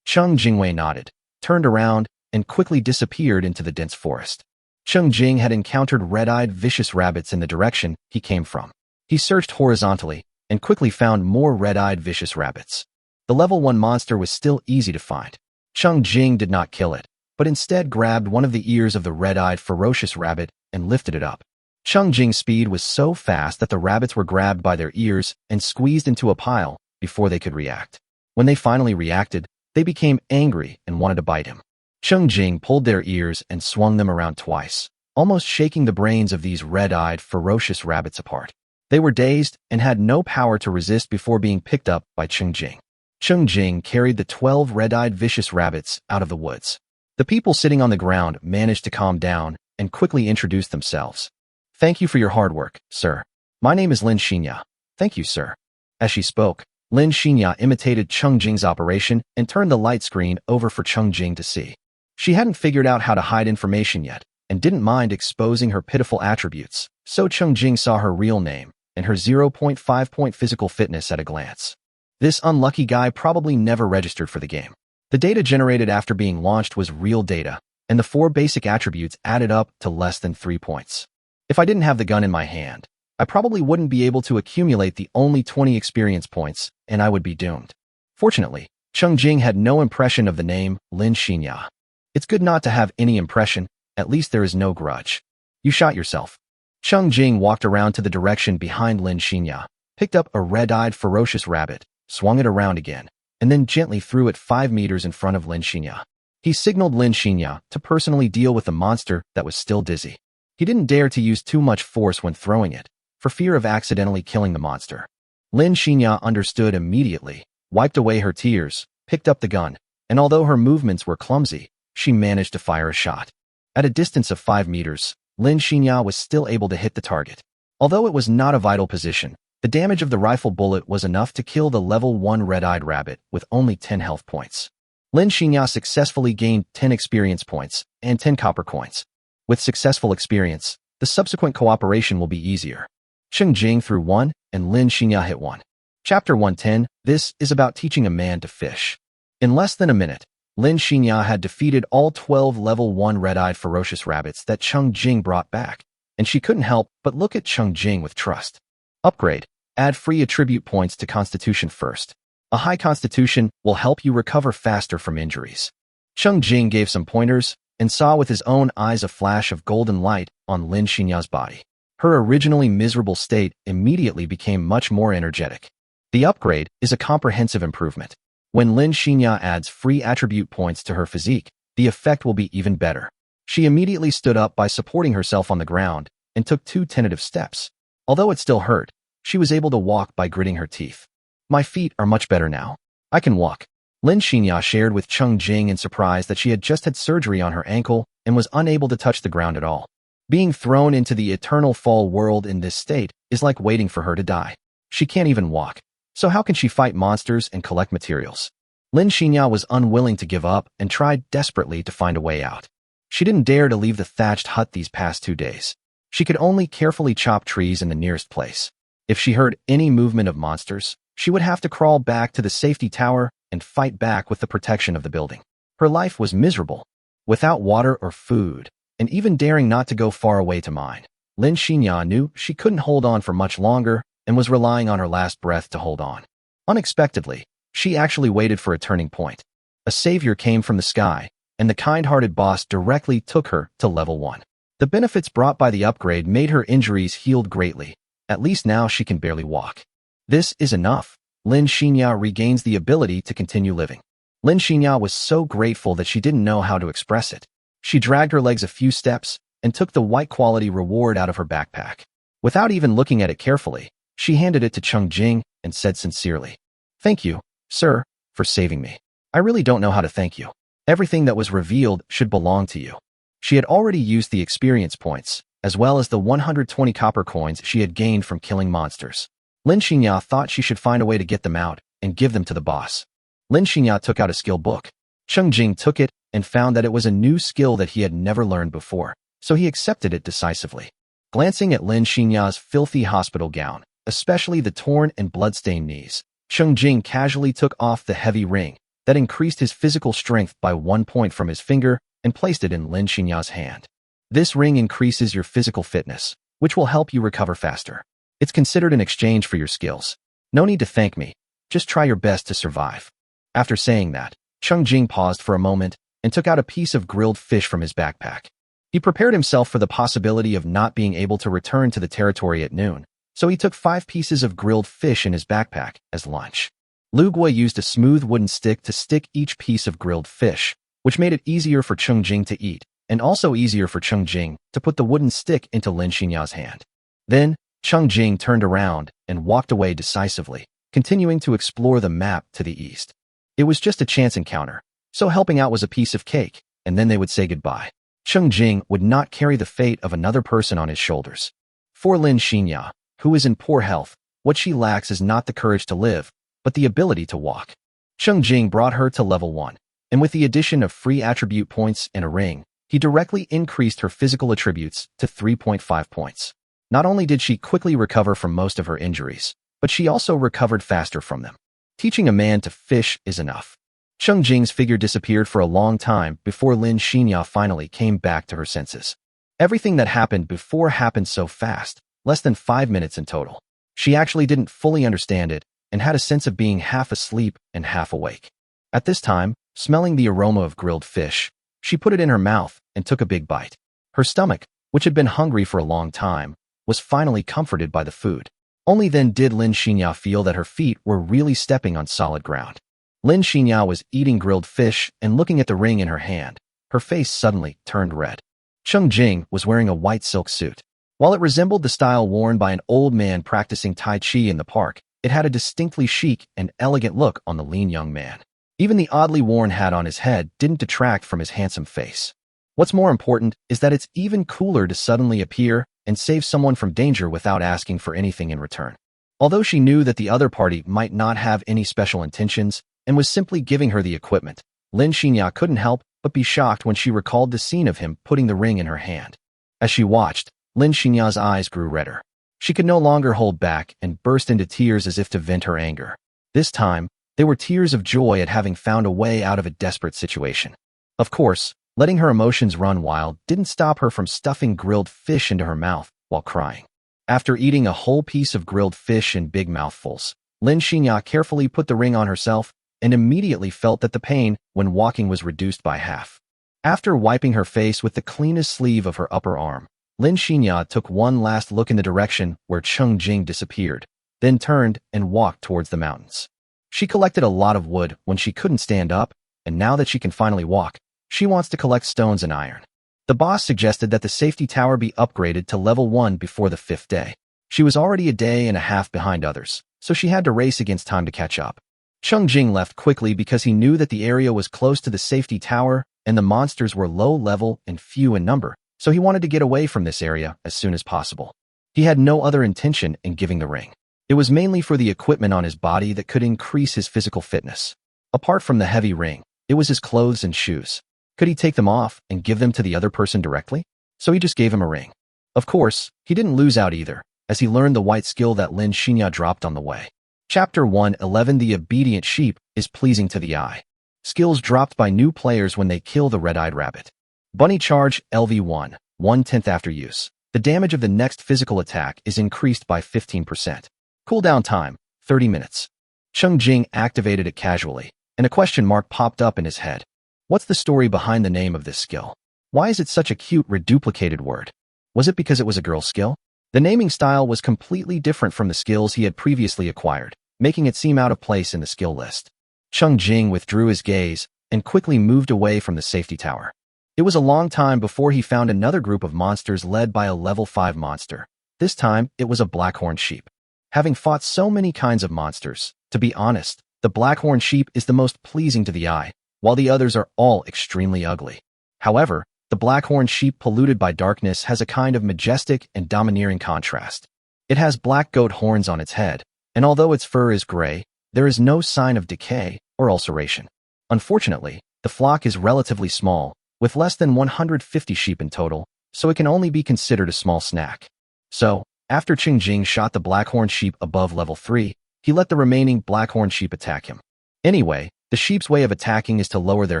[SPEAKER 1] Cheng Jingwei nodded, turned around, and quickly disappeared into the dense forest. Cheng Jing had encountered red-eyed vicious rabbits in the direction he came from. He searched horizontally and quickly found more red-eyed vicious rabbits. The level 1 monster was still easy to find. Cheng Jing did not kill it, but instead grabbed one of the ears of the red-eyed ferocious rabbit and lifted it up. Cheng Jing's speed was so fast that the rabbits were grabbed by their ears and squeezed into a pile before they could react. When they finally reacted, they became angry and wanted to bite him. Cheng Jing pulled their ears and swung them around twice, almost shaking the brains of these red-eyed, ferocious rabbits apart. They were dazed and had no power to resist before being picked up by Cheng Jing. Cheng Jing carried the 12 red-eyed vicious rabbits out of the woods. The people sitting on the ground managed to calm down and quickly introduced themselves. Thank you for your hard work, sir. My name is Lin Xinya. Thank you, sir. As she spoke, Lin Xinya imitated Cheng Jing's operation and turned the light screen over for Cheng Jing to see. She hadn't figured out how to hide information yet and didn't mind exposing her pitiful attributes, so Cheng Jing saw her real name and her 0.5-point physical fitness at a glance. This unlucky guy probably never registered for the game. The data generated after being launched was real data, and the 4 basic attributes added up to less than 3 points. If I didn't have the gun in my hand, I probably wouldn't be able to accumulate the only 20 experience points, and I would be doomed. Fortunately, Cheng Jing had no impression of the name Lin Xinya. It's good not to have any impression, at least there is no grudge. You shot yourself. Cheng Jing walked around to the direction behind Lin Xinya, picked up a red-eyed ferocious rabbit, swung it around again, and then gently threw it 5 meters in front of Lin Xinya. He signaled Lin Xinya to personally deal with the monster that was still dizzy. He didn't dare to use too much force when throwing it, for fear of accidentally killing the monster. Lin Xinya understood immediately, wiped away her tears, picked up the gun, and although her movements were clumsy, she managed to fire a shot. At a distance of 5 meters, Lin Xinya was still able to hit the target. Although it was not a vital position, the damage of the rifle bullet was enough to kill the level 1 red-eyed rabbit with only 10 health points. Lin Xinya successfully gained 10 experience points and 10 copper coins. With successful experience, the subsequent cooperation will be easier. Cheng Jing threw 1, and Lin Xinya hit 1. Chapter 110, this is about teaching a man to fish. In less than a minute, Lin Xinya had defeated all 12 level 1 red-eyed ferocious rabbits that Cheng Jing brought back, and she couldn't help but look at Cheng Jing with trust. Upgrade. Add free attribute points to Constitution first. A high Constitution will help you recover faster from injuries. Cheng Jing gave some pointers and saw with his own eyes a flash of golden light on Lin Xinya's body. Her originally miserable state immediately became much more energetic. The upgrade is a comprehensive improvement. When Lin Xinya adds free attribute points to her physique, the effect will be even better. She immediately stood up by supporting herself on the ground and took 2 tentative steps. Although it still hurt, she was able to walk by gritting her teeth. My feet are much better now. I can walk. Lin Xinya shared with Cheng Jing in surprise that she had just had surgery on her ankle and was unable to touch the ground at all. Being thrown into the eternal fall world in this state is like waiting for her to die. She can't even walk. So how can she fight monsters and collect materials? Lin Xinya was unwilling to give up and tried desperately to find a way out. She didn't dare to leave the thatched hut these past 2 days. She could only carefully chop trees in the nearest place. If she heard any movement of monsters, she would have to crawl back to the safety tower and fight back with the protection of the building. Her life was miserable. Without water or food, and even daring not to go far away to mine, Lin Xinya knew she couldn't hold on for much longer and was relying on her last breath to hold on. Unexpectedly, she actually waited for a turning point. A savior came from the sky, and the kind-hearted boss directly took her to level 1. The benefits brought by the upgrade made her injuries healed greatly. At least now she can barely walk. This is enough. Lin Xinya regains the ability to continue living. Lin Xinya was so grateful that she didn't know how to express it. She dragged her legs a few steps and took the white-quality reward out of her backpack. Without even looking at it carefully, she handed it to Cheng Jing and said sincerely, "Thank you, sir, for saving me. I really don't know how to thank you. Everything that was revealed should belong to you." She had already used the experience points, as well as the 120 copper coins she had gained from killing monsters. Lin Xinya thought she should find a way to get them out and give them to the boss. Lin Xinya took out a skill book. Cheng Jing took it and found that it was a new skill that he had never learned before, so he accepted it decisively. Glancing at Lin Xinya's filthy hospital gown, especially the torn and bloodstained knees, Cheng Jing casually took off the heavy ring that increased his physical strength by 1 point from his finger and placed it in Lin Xinya's hand. This ring increases your physical fitness, which will help you recover faster. It's considered an exchange for your skills. No need to thank me. Just try your best to survive. After saying that, Cheng Jing paused for a moment and took out a piece of grilled fish from his backpack. He prepared himself for the possibility of not being able to return to the territory at noon, so he took 5 pieces of grilled fish in his backpack as lunch. Lu Gui used a smooth wooden stick to stick each piece of grilled fish, which made it easier for Cheng Jing to eat, and also easier for Cheng Jing to put the wooden stick into Lin Xinya's hand. Then, Cheng Jing turned around and walked away decisively, continuing to explore the map to the east. It was just a chance encounter, so helping out was a piece of cake, and then they would say goodbye. Cheng Jing would not carry the fate of another person on his shoulders. For Lin Xinya, who is in poor health, what she lacks is not the courage to live, but the ability to walk. Cheng Jing brought her to level 1, and with the addition of free attribute points and a ring, he directly increased her physical attributes to 3.5 points. Not only did she quickly recover from most of her injuries, but she also recovered faster from them. Teaching a man to fish is enough. Cheng Jing's figure disappeared for a long time before Lin Xinya finally came back to her senses. Everything that happened before happened so fast, less than 5 minutes in total. She actually didn't fully understand it and had a sense of being half asleep and half awake. At this time, smelling the aroma of grilled fish, she put it in her mouth and took a big bite. Her stomach, which had been hungry for a long time, was finally comforted by the food. Only then did Lin Xinya feel that her feet were really stepping on solid ground. Lin Xinya was eating grilled fish and looking at the ring in her hand. Her face suddenly turned red. Cheng Jing was wearing a white silk suit. While it resembled the style worn by an old man practicing Tai Chi in the park, it had a distinctly chic and elegant look on the lean young man. Even the oddly worn hat on his head didn't detract from his handsome face. What's more important is that it's even cooler to suddenly appear and save someone from danger without asking for anything in return. Although she knew that the other party might not have any special intentions and was simply giving her the equipment, Lin Xinya couldn't help but be shocked when she recalled the scene of him putting the ring in her hand. As she watched, Lin Xinya's eyes grew redder. She could no longer hold back and burst into tears as if to vent her anger. This time, they were tears of joy at having found a way out of a desperate situation. Of course, letting her emotions run wild didn't stop her from stuffing grilled fish into her mouth while crying. After eating a whole piece of grilled fish in big mouthfuls, Lin Xinya carefully put the ring on herself and immediately felt that the pain when walking was reduced by half. After wiping her face with the cleanest sleeve of her upper arm, Lin Xinya took one last look in the direction where Cheng Jing disappeared, then turned and walked towards the mountains. She collected a lot of wood when she couldn't stand up, and now that she can finally walk, she wants to collect stones and iron. The boss suggested that the safety tower be upgraded to level 1 before the 5th day. She was already a day and a half behind others, so she had to race against time to catch up. Cheng Jing left quickly because he knew that the area was close to the safety tower and the monsters were low level and few in number, so he wanted to get away from this area as soon as possible. He had no other intention in giving the ring. It was mainly for the equipment on his body that could increase his physical fitness. Apart from the heavy ring, it was his clothes and shoes. Could he take them off and give them to the other person directly? So he just gave him a ring. Of course, he didn't lose out either, as he learned the white skill that Lin Xinya dropped on the way. Chapter 111 The Obedient Sheep is pleasing to the eye. Skills dropped by new players when they kill the red-eyed rabbit. Bunny Charge LV1, 1/10 after use. The damage of the next physical attack is increased by 15%. Cooldown time, 30 minutes. Cheng Jing activated it casually, and a question mark popped up in his head. What's the story behind the name of this skill? Why is it such a cute reduplicated word? Was it because it was a girl skill? The naming style was completely different from the skills he had previously acquired, making it seem out of place in the skill list. Cheng Jing withdrew his gaze and quickly moved away from the safety tower. It was a long time before he found another group of monsters led by a level 5 monster. This time, it was a blackhorn sheep. Having fought so many kinds of monsters, to be honest, the blackhorn sheep is the most pleasing to the eye, while the others are all extremely ugly. However, the blackhorn sheep polluted by darkness has a kind of majestic and domineering contrast. It has black goat horns on its head, and although its fur is gray, there is no sign of decay or ulceration. Unfortunately, the flock is relatively small, with less than 150 sheep in total, so it can only be considered a small snack. So, after Cheng Jing shot the blackhorn sheep above level 3, he let the remaining blackhorn sheep attack him. Anyway, the sheep's way of attacking is to lower their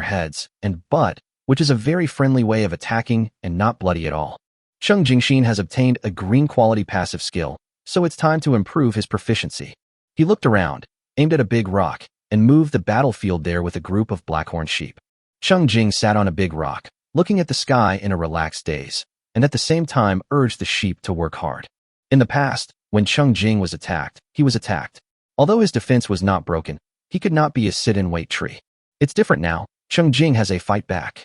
[SPEAKER 1] heads and butt, which is a very friendly way of attacking and not bloody at all. Cheng Jingxin has obtained a green quality passive skill, so it's time to improve his proficiency. He looked around, aimed at a big rock, and moved the battlefield there with a group of blackhorn sheep. Cheng Jing sat on a big rock, looking at the sky in a relaxed daze, and at the same time urged the sheep to work hard. In the past, when Cheng Jing was attacked, he was attacked. Although his defense was not broken, he could not be a sit-and-wait tree. It's different now. Cheng Jing has a fight back.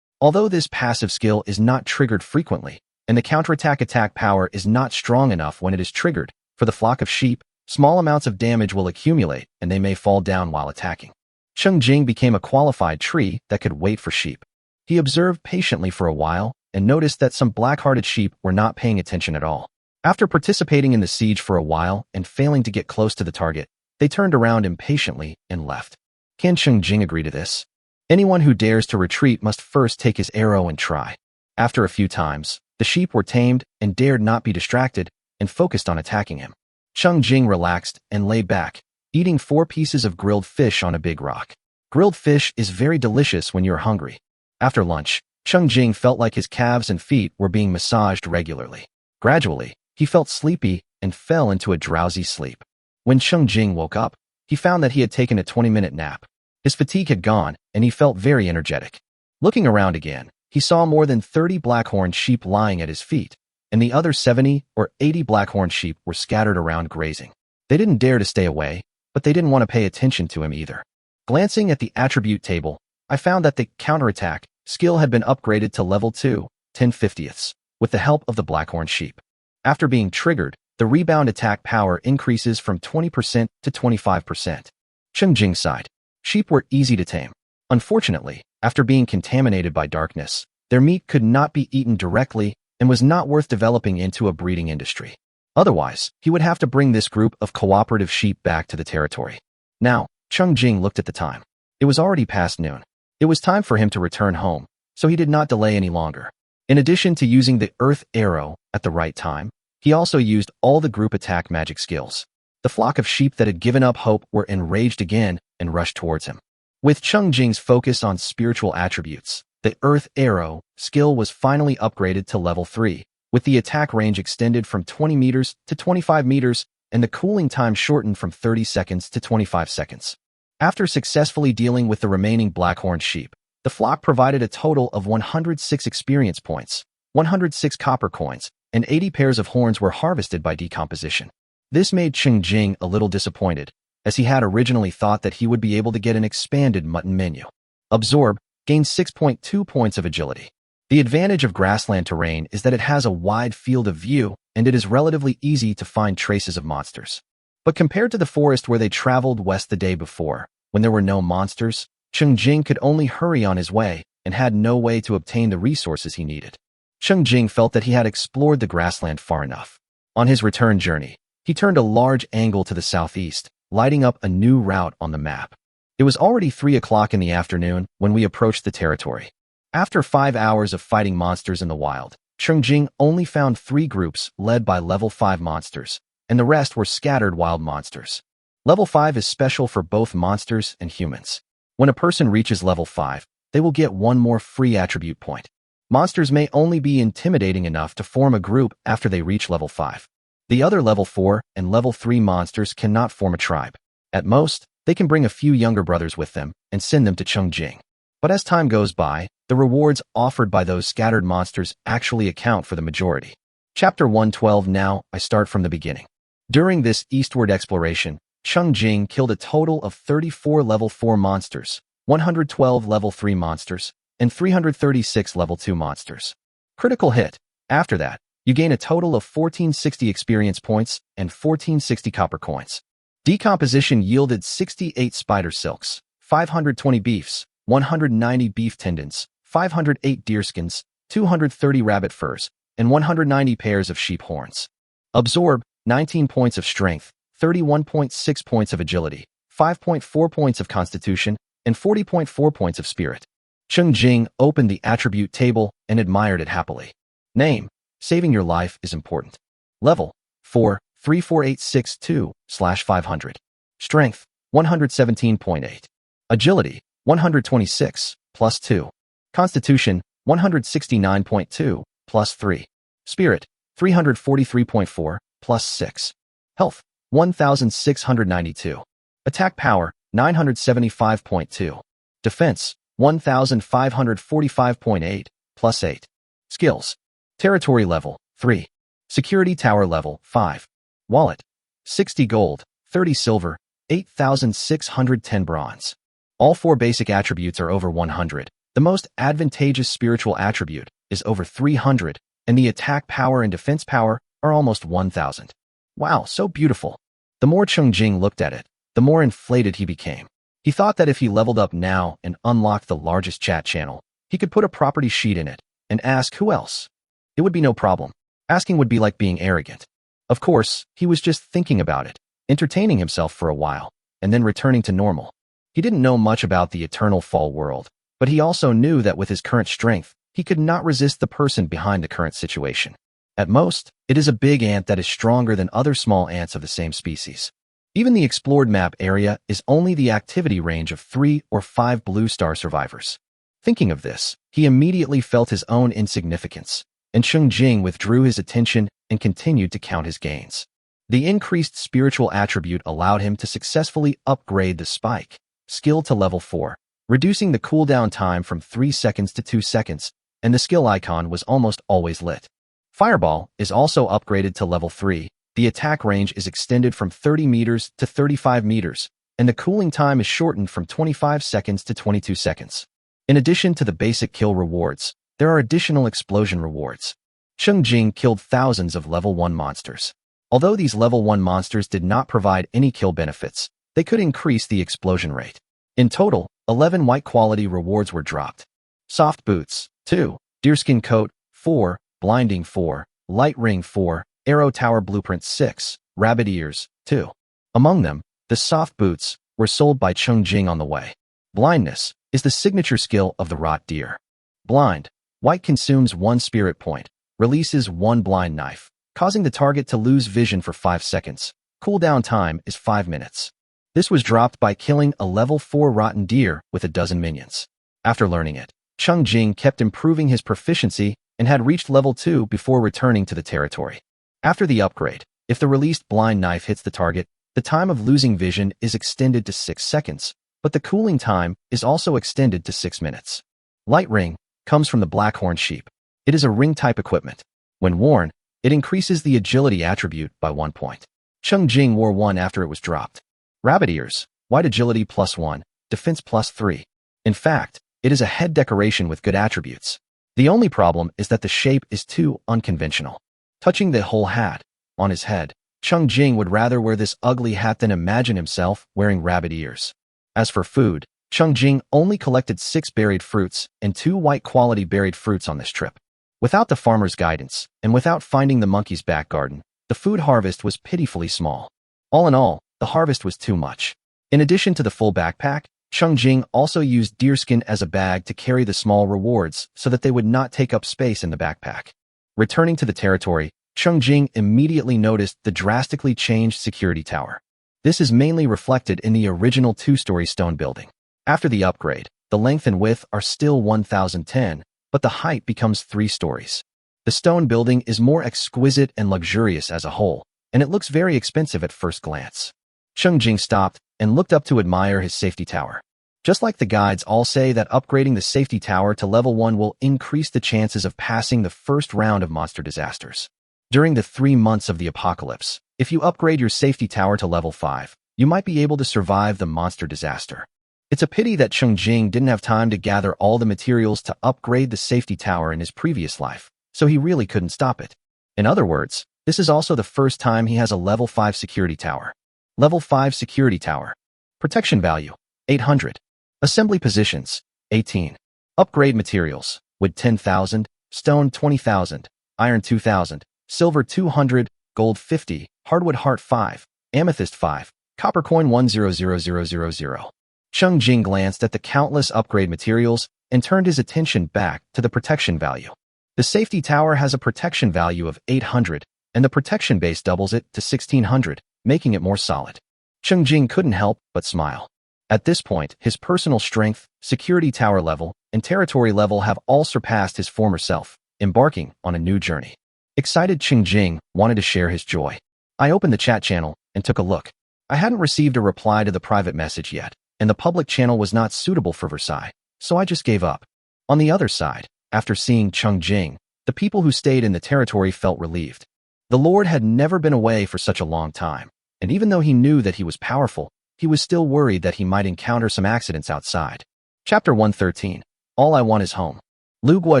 [SPEAKER 1] Although this passive skill is not triggered frequently, and the counterattack attack power is not strong enough when it is triggered, for the flock of sheep, small amounts of damage will accumulate and they may fall down while attacking. Cheng Jing became a qualified tree that could wait for sheep. He observed patiently for a while and noticed that some black-hearted sheep were not paying attention at all. After participating in the siege for a while and failing to get close to the target, they turned around impatiently and left. Can Cheng Jing agree to this? Anyone who dares to retreat must first take his arrow and try. After a few times, the sheep were tamed and dared not be distracted and focused on attacking him. Cheng Jing relaxed and lay back, eating 4 pieces of grilled fish on a big rock. Grilled fish is very delicious when you're hungry. After lunch, Cheng Jing felt like his calves and feet were being massaged regularly. Gradually, he felt sleepy and fell into a drowsy sleep. When Cheng Jing woke up, he found that he had taken a 20-minute nap. His fatigue had gone, and he felt very energetic. Looking around again, he saw more than 30 blackhorn sheep lying at his feet, and the other 70 or 80 blackhorn sheep were scattered around grazing. They didn't dare to stay away, but they didn't want to pay attention to him either. Glancing at the attribute table, I found that the counterattack skill had been upgraded to level 2, 10/50ths, with the help of the blackhorn sheep. After being triggered, the rebound attack power increases from 20% to 25%. Cheng Jing sighed. Sheep were easy to tame. Unfortunately, after being contaminated by darkness, their meat could not be eaten directly and was not worth developing into a breeding industry. Otherwise, he would have to bring this group of cooperative sheep back to the territory. Now, Cheng Jing looked at the time. It was already past noon. It was time for him to return home, so he did not delay any longer. In addition to using the Earth Arrow at the right time, he also used all the group attack magic skills. The flock of sheep that had given up hope were enraged again and rushed towards him. With Cheng Jing's focus on spiritual attributes, the Earth Arrow skill was finally upgraded to level 3, with the attack range extended from 20 meters to 25 meters and the cooling time shortened from 30 seconds to 25 seconds. After successfully dealing with the remaining blackhorn sheep, the flock provided a total of 106 experience points, 106 copper coins, and 80 pairs of horns were harvested by decomposition. This made Cheng Jing a little disappointed, as he had originally thought that he would be able to get an expanded mutton menu. Absorb gains 6.2 points of agility. The advantage of grassland terrain is that it has a wide field of view, and it is relatively easy to find traces of monsters. But compared to the forest where they traveled west the day before, when there were no monsters, Cheng Jing could only hurry on his way and had no way to obtain the resources he needed. Cheng Jing felt that he had explored the grassland far enough. On his return journey, he turned a large angle to the southeast, lighting up a new route on the map. It was already 3 o'clock in the afternoon when we approached the territory. After 5 hours of fighting monsters in the wild, Cheng Jing only found 3 groups led by level 5 monsters, and the rest were scattered wild monsters. Level 5 is special for both monsters and humans. When a person reaches level 5, they will get 1 more free attribute point. Monsters may only be intimidating enough to form a group after they reach level 5. The other level 4 and level 3 monsters cannot form a tribe. At most, they can bring a few younger brothers with them and send them to Cheng Jing. But as time goes by, the rewards offered by those scattered monsters actually account for the majority. Chapter 112. Now, I start from the beginning. During this eastward exploration, Cheng Jing killed a total of 34 level 4 monsters, 112 level 3 monsters, and 336 level 2 monsters. Critical hit. After that, you gain a total of 1460 experience points and 1460 copper coins. Decomposition yielded 68 spider silks, 520 beefs, 190 beef tendons, 508 deerskins, 230 rabbit furs, and 190 pairs of sheep horns. Absorb 19 points of strength, 31.6 points of agility, 5.4 points of constitution, and 40.4 points of spirit. Cheng Jing opened the attribute table and admired it happily. Name: saving your life is important. Level: 4, 34862/500. Strength: 117.8. Agility: 126, plus 2. Constitution: 169.2, plus 3. Spirit: 343.4, plus 6. Health: 1692. Attack power: 975.2. Defense: 1545.8, plus 8. Skills: Territory level: 3. Security tower level: 5. Wallet: 60 gold, 30 silver, 8,610 bronze. All 4 basic attributes are over 100. The most advantageous spiritual attribute is over 300, and the attack power and defense power are almost 1,000. Wow, so beautiful. The more Cheng Jing looked at it, the more inflated he became. He thought that if he leveled up now and unlocked the largest chat channel, he could put a property sheet in it and ask who else. It would be no problem. Asking would be like being arrogant. Of course, he was just thinking about it, entertaining himself for a while, and then returning to normal. He didn't know much about the eternal fall world, but he also knew that with his current strength, he could not resist the person behind the current situation. At most, it is a big ant that is stronger than other small ants of the same species. Even the explored map area is only the activity range of 3 or 5 blue star survivors. Thinking of this, he immediately felt his own insignificance, and Cheng Jing withdrew his attention and continued to count his gains. The increased spiritual attribute allowed him to successfully upgrade the spike skill to level 4, reducing the cooldown time from 3 seconds to 2 seconds, and the skill icon was almost always lit. Fireball is also upgraded to level 3, the attack range is extended from 30 meters to 35 meters, and the cooling time is shortened from 25 seconds to 22 seconds. In addition to the basic kill rewards, there are additional explosion rewards. Cheng Jing killed thousands of level 1 monsters. Although these level 1 monsters did not provide any kill benefits, they could increase the explosion rate. In total, 11 white quality rewards were dropped. Soft boots, 2. Deerskin coat, 4. Blinding, 4. Light ring, 4. Arrow tower blueprint, 6. Rabbit ears, 2. Among them, the soft boots were sold by Cheng Jing on the way. Blindness is the signature skill of the rot deer. Blind. White consumes 1 spirit point, releases 1 blind knife, causing the target to lose vision for 5 seconds. Cooldown time is 5 minutes. This was dropped by killing a level 4 rotten deer with a dozen minions. After learning it, Cheng Jing kept improving his proficiency and had reached level 2 before returning to the territory. After the upgrade, if the released blind knife hits the target, the time of losing vision is extended to 6 seconds, but the cooling time is also extended to 6 minutes. Light ring comes from the blackhorn sheep. It is a ring-type equipment. When worn, it increases the agility attribute by 1 point. Cheng Jing wore one after it was dropped. Rabbit ears, white agility +1, defense +3. In fact, it is a head decoration with good attributes. The only problem is that the shape is too unconventional. Touching the whole hat on his head, Cheng Jing would rather wear this ugly hat than imagine himself wearing rabbit ears. As for food, Cheng Jing only collected 6 berried fruits and 2 white-quality berried fruits on this trip. Without the farmer's guidance, and without finding the monkey's back garden, the food harvest was pitifully small. All in all, the harvest was too much. In addition to the full backpack, Cheng Jing also used deerskin as a bag to carry the small rewards so that they would not take up space in the backpack. Returning to the territory, Cheng Jing immediately noticed the drastically changed security tower. This is mainly reflected in the original 2-story stone building. After the upgrade, the length and width are still 1010, but the height becomes 3 stories. The stone building is more exquisite and luxurious as a whole, and it looks very expensive at first glance. Cheng Jing stopped and looked up to admire his safety tower. Just like the guides all say that upgrading the safety tower to level 1 will increase the chances of passing the first round of monster disasters. During the 3 months of the apocalypse, if you upgrade your safety tower to level 5, you might be able to survive the monster disaster. It's a pity that Cheng Jing didn't have time to gather all the materials to upgrade the safety tower in his previous life, so he really couldn't stop it. In other words, this is also the first time he has a level 5 security tower. Level 5 security tower. Protection value, 800. Assembly positions, 18. Upgrade materials, wood 10,000, stone 20,000, iron 2,000, silver 200, gold 50, hardwood heart 5, amethyst 5, copper coin 100000. Cheng Jing glanced at the countless upgrade materials and turned his attention back to the protection value. The safety tower has a protection value of 800, and the protection base doubles it to 1600, making it more solid. Cheng Jing couldn't help but smile. At this point, his personal strength, security tower level, and territory level have all surpassed his former self, embarking on a new journey. Excited Cheng Jing wanted to share his joy. I opened the chat channel and took a look. I hadn't received a reply to the private message yet, and the public channel was not suitable for Versailles, so I just gave up. On the other side, after seeing Cheng Jing, the people who stayed in the territory felt relieved. The Lord had never been away for such a long time, and even though he knew that he was powerful, he was still worried that he might encounter some accidents outside. Chapter 113. All I Want is Home. Lu Gua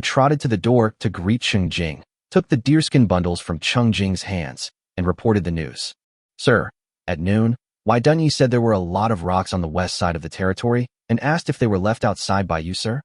[SPEAKER 1] trotted to the door to greet Cheng Jing, took the deerskin bundles from Cheng Jing's hands, and reported the news. Sir, at noon, Wai Dunyi said there were a lot of rocks on the west side of the territory and asked if they were left outside by you, sir?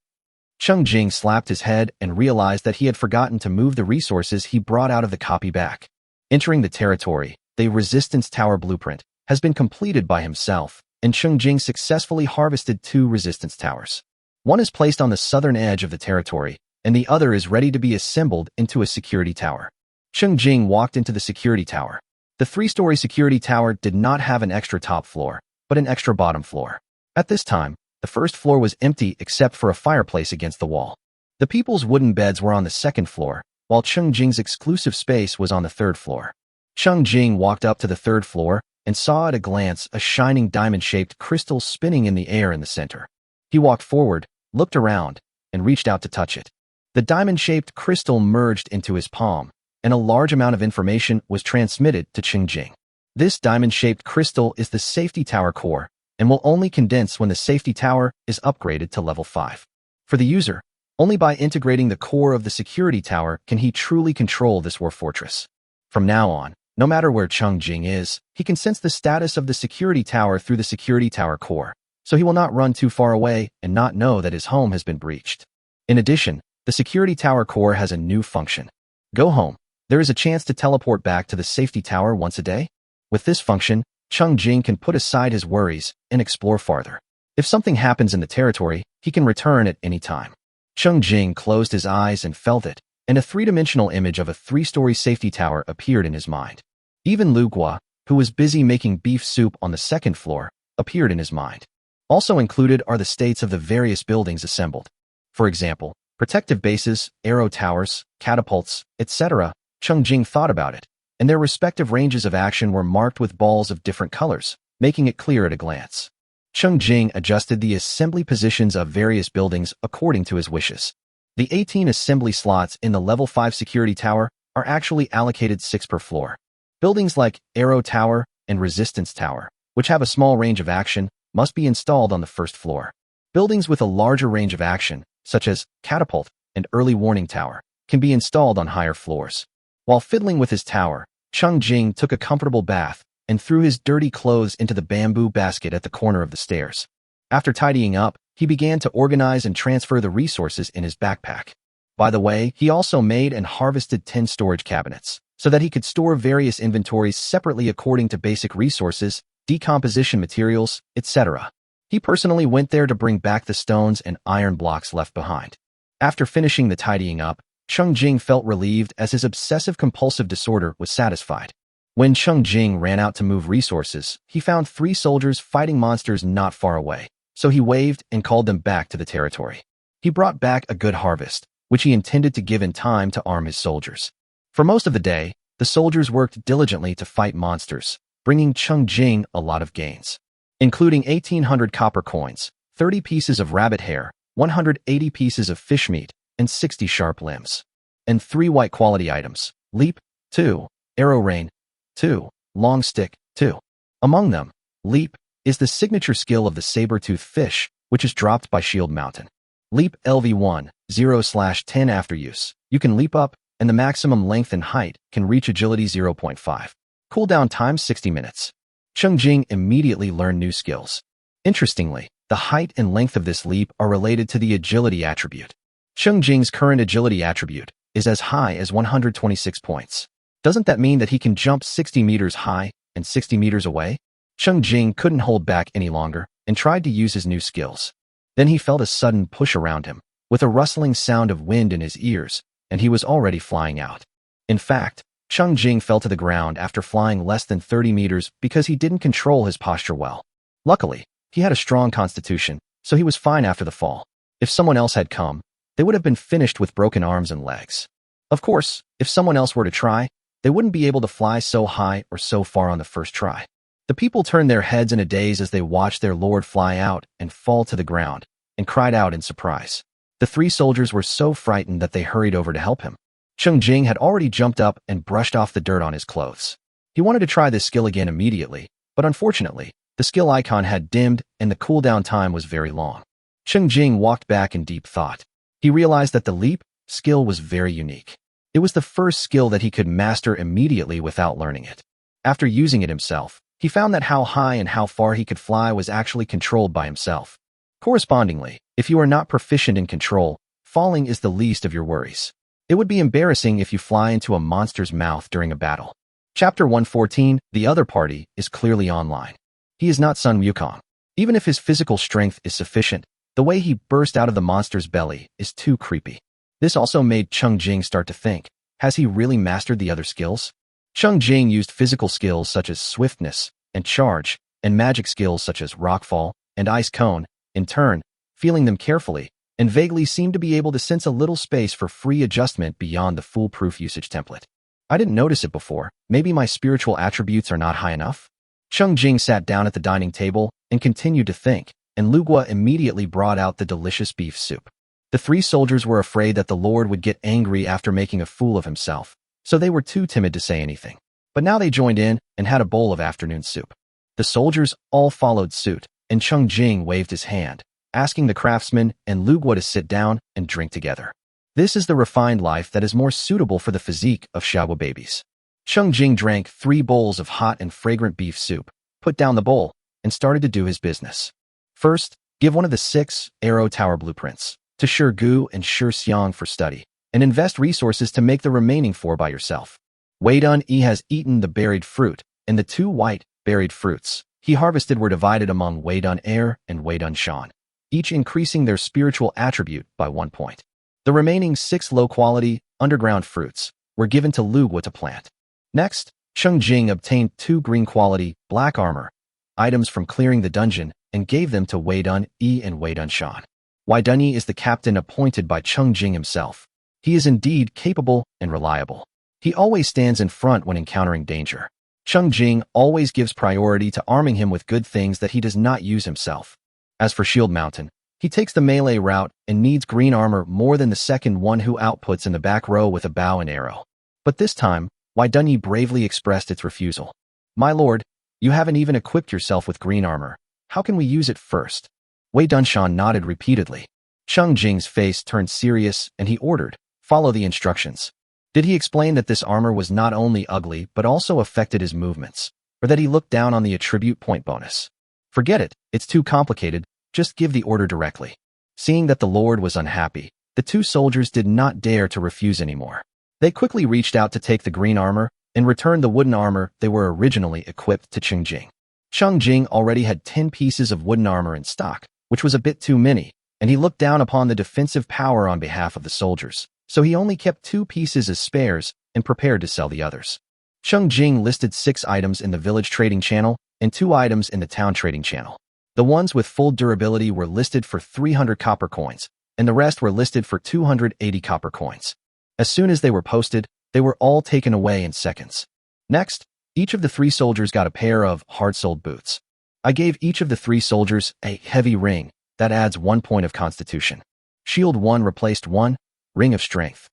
[SPEAKER 1] Cheng Jing slapped his head and realized that he had forgotten to move the resources he brought out of the copy back. Entering the territory, the resistance tower blueprint has been completed by himself, and Cheng Jing successfully harvested 2 resistance towers. One is placed on the southern edge of the territory, and the other is ready to be assembled into a security tower. Cheng Jing walked into the security tower. The 3-story security tower did not have an extra top floor, but an extra bottom floor. At this time, the first floor was empty except for a fireplace against the wall. The people's wooden beds were on the 2nd floor, while Cheng Jing's exclusive space was on the 3rd floor. Cheng Jing walked up to the 3rd floor and saw at a glance a shining diamond-shaped crystal spinning in the air in the center. He walked forward, looked around, and reached out to touch it. The diamond-shaped crystal merged into his palm, and a large amount of information was transmitted to Cheng Jing. This diamond-shaped crystal is the safety tower core and will only condense when the safety tower is upgraded to level 5. For the user, only by integrating the core of the security tower can he truly control this war fortress. From now on, no matter where Cheng Jing is, he can sense the status of the security tower through the security tower core, so he will not run too far away and not know that his home has been breached. In addition, the security tower core has a new function. Go home. There is a chance to teleport back to the safety tower once a day. With this function, Cheng Jing can put aside his worries and explore farther. If something happens in the territory, he can return at any time. Cheng Jing closed his eyes and felt it, and a 3-dimensional image of a 3-story safety tower appeared in his mind. Even Lu Gua, who was busy making beef soup on the 2nd floor, appeared in his mind. Also included are the states of the various buildings assembled. For example, protective bases, arrow towers, catapults, etc. Cheng Jing thought about it, and their respective ranges of action were marked with balls of different colors, making it clear at a glance. Cheng Jing adjusted the assembly positions of various buildings according to his wishes. The 18 assembly slots in the level 5 security tower are actually allocated 6 per floor. Buildings like Arrow Tower and Resistance Tower, which have a small range of action, must be installed on the first floor. Buildings with a larger range of action, such as Catapult and Early Warning Tower, can be installed on higher floors. While fiddling with his tower, Cheng Jing took a comfortable bath and threw his dirty clothes into the bamboo basket at the corner of the stairs. After tidying up, he began to organize and transfer the resources in his backpack. By the way, he also made and harvested 10 storage cabinets, so that he could store various inventories separately according to basic resources, decomposition materials, etc. He personally went there to bring back the stones and iron blocks left behind. After finishing the tidying up, Cheng Jing felt relieved as his obsessive-compulsive disorder was satisfied. When Cheng Jing ran out to move resources, he found 3 soldiers fighting monsters not far away, so he waved and called them back to the territory. He brought back a good harvest, which he intended to give in time to arm his soldiers. For most of the day, the soldiers worked diligently to fight monsters, bringing Cheng Jing a lot of gains, including 1,800 copper coins, 30 pieces of rabbit hair, 180 pieces of fish meat, and 60 sharp limbs. And 3 white quality items: Leap, 2, Arrow Rain, 2, Long Stick, 2. Among them, Leap is the signature skill of the saber-toothed fish, which is dropped by Shield Mountain. Leap LV1, 0/10 after use. You can leap up, and the maximum length and height can reach agility 0.5. Cooldown time 60 minutes. Cheng Jing immediately learned new skills. Interestingly, the height and length of this leap are related to the agility attribute. Cheng Jing's current agility attribute is as high as 126 points. Doesn't that mean that he can jump 60 meters high and 60 meters away? Cheng Jing couldn't hold back any longer and tried to use his new skills. Then he felt a sudden push around him, with a rustling sound of wind in his ears, and he was already flying out. In fact, Cheng Jing fell to the ground after flying less than 30 meters because he didn't control his posture well. Luckily, he had a strong constitution, so he was fine after the fall. If someone else had come, they would have been finished with broken arms and legs. Of course, if someone else were to try, they wouldn't be able to fly so high or so far on the first try. The people turned their heads in a daze as they watched their lord fly out and fall to the ground, and cried out in surprise. The 3 soldiers were so frightened that they hurried over to help him. Cheng Jing had already jumped up and brushed off the dirt on his clothes. He wanted to try this skill again immediately, but unfortunately, the skill icon had dimmed and the cooldown time was very long. Cheng Jing walked back in deep thought. He realized that the leap skill was very unique. It was the first skill that he could master immediately without learning it. After using it himself, he found that how high and how far he could fly was actually controlled by himself. Correspondingly, if you are not proficient in control, falling is the least of your worries. It would be embarrassing if you fly into a monster's mouth during a battle. Chapter 114, The Other Party, is clearly online. He is not Sun Wukong. Even if his physical strength is sufficient, the way he burst out of the monster's belly is too creepy. This also made Cheng Jing start to think, has he really mastered the other skills? Cheng Jing used physical skills such as swiftness and charge, and magic skills such as rockfall and ice cone, in turn, feeling them carefully, and vaguely seemed to be able to sense a little space for free adjustment beyond the foolproof usage template. I didn't notice it before. Maybe my spiritual attributes are not high enough? Cheng Jing sat down at the dining table and continued to think, and Lu Gua immediately brought out the delicious beef soup. The 3 soldiers were afraid that the Lord would get angry after making a fool of himself, so they were too timid to say anything. But now they joined in and had a bowl of afternoon soup. The soldiers all followed suit, and Cheng Jing waved his hand, asking the craftsman and Lu Gua to sit down and drink together. This is the refined life that is more suitable for the physique of Xiaobo babies. Cheng Jing drank 3 bowls of hot and fragrant beef soup, put down the bowl, and started to do his business. First, give one of the 6 Arrow Tower blueprints to Shi Gu and Shi Xiang for study, and invest resources to make the remaining 4 by yourself. Wei Dun Yi has eaten the buried fruit, and the 2 white buried fruits he harvested were divided among Wei Dun Air and Wei Dun Shan, each increasing their spiritual attribute by 1 point. The remaining 6 low-quality, underground fruits were given to Lu Gua to plant. Next, Cheng Jing obtained 2 green-quality, black armor items from clearing the dungeon and gave them to Wei Dun Yi and Wei Dun Shan. Wei Dun Yi is the captain appointed by Cheng Jing himself. He is indeed capable and reliable. He always stands in front when encountering danger. Cheng Jing always gives priority to arming him with good things that he does not use himself. As for Shield Mountain, He takes the melee route and needs green armor more than the second one who outputs in the back row with a bow and arrow. But this time, Wei Dunyi bravely expressed its refusal. My lord, you haven't even equipped yourself with green armor. How can we use it first? Wei Dunshan nodded repeatedly. Cheng Jing's face turned serious and he ordered, follow the instructions. Did he explain that this armor was not only ugly but also affected his movements, or that he looked down on the attribute point bonus? Forget it, it's too complicated, just give the order directly. Seeing that the lord was unhappy, the two soldiers did not dare to refuse anymore. They quickly reached out to take the green armor and returned the wooden armor they were originally equipped to Cheng Jing. Cheng Jing already had 10 pieces of wooden armor in stock, which was a bit too many, and he looked down upon the defensive power on behalf of the soldiers, so he only kept 2 pieces as spares and prepared to sell the others. Cheng Jing listed 6 items in the village trading channel and 2 items in the town trading channel. The ones with full durability were listed for 300 copper coins, and the rest were listed for 280 copper coins. As soon as they were posted, they were all taken away in seconds. Next, each of the 3 soldiers got a pair of hard-soled boots. I gave each of the 3 soldiers a heavy ring that adds 1 point of constitution. Shield 1 replaced 1, Ring of Strength.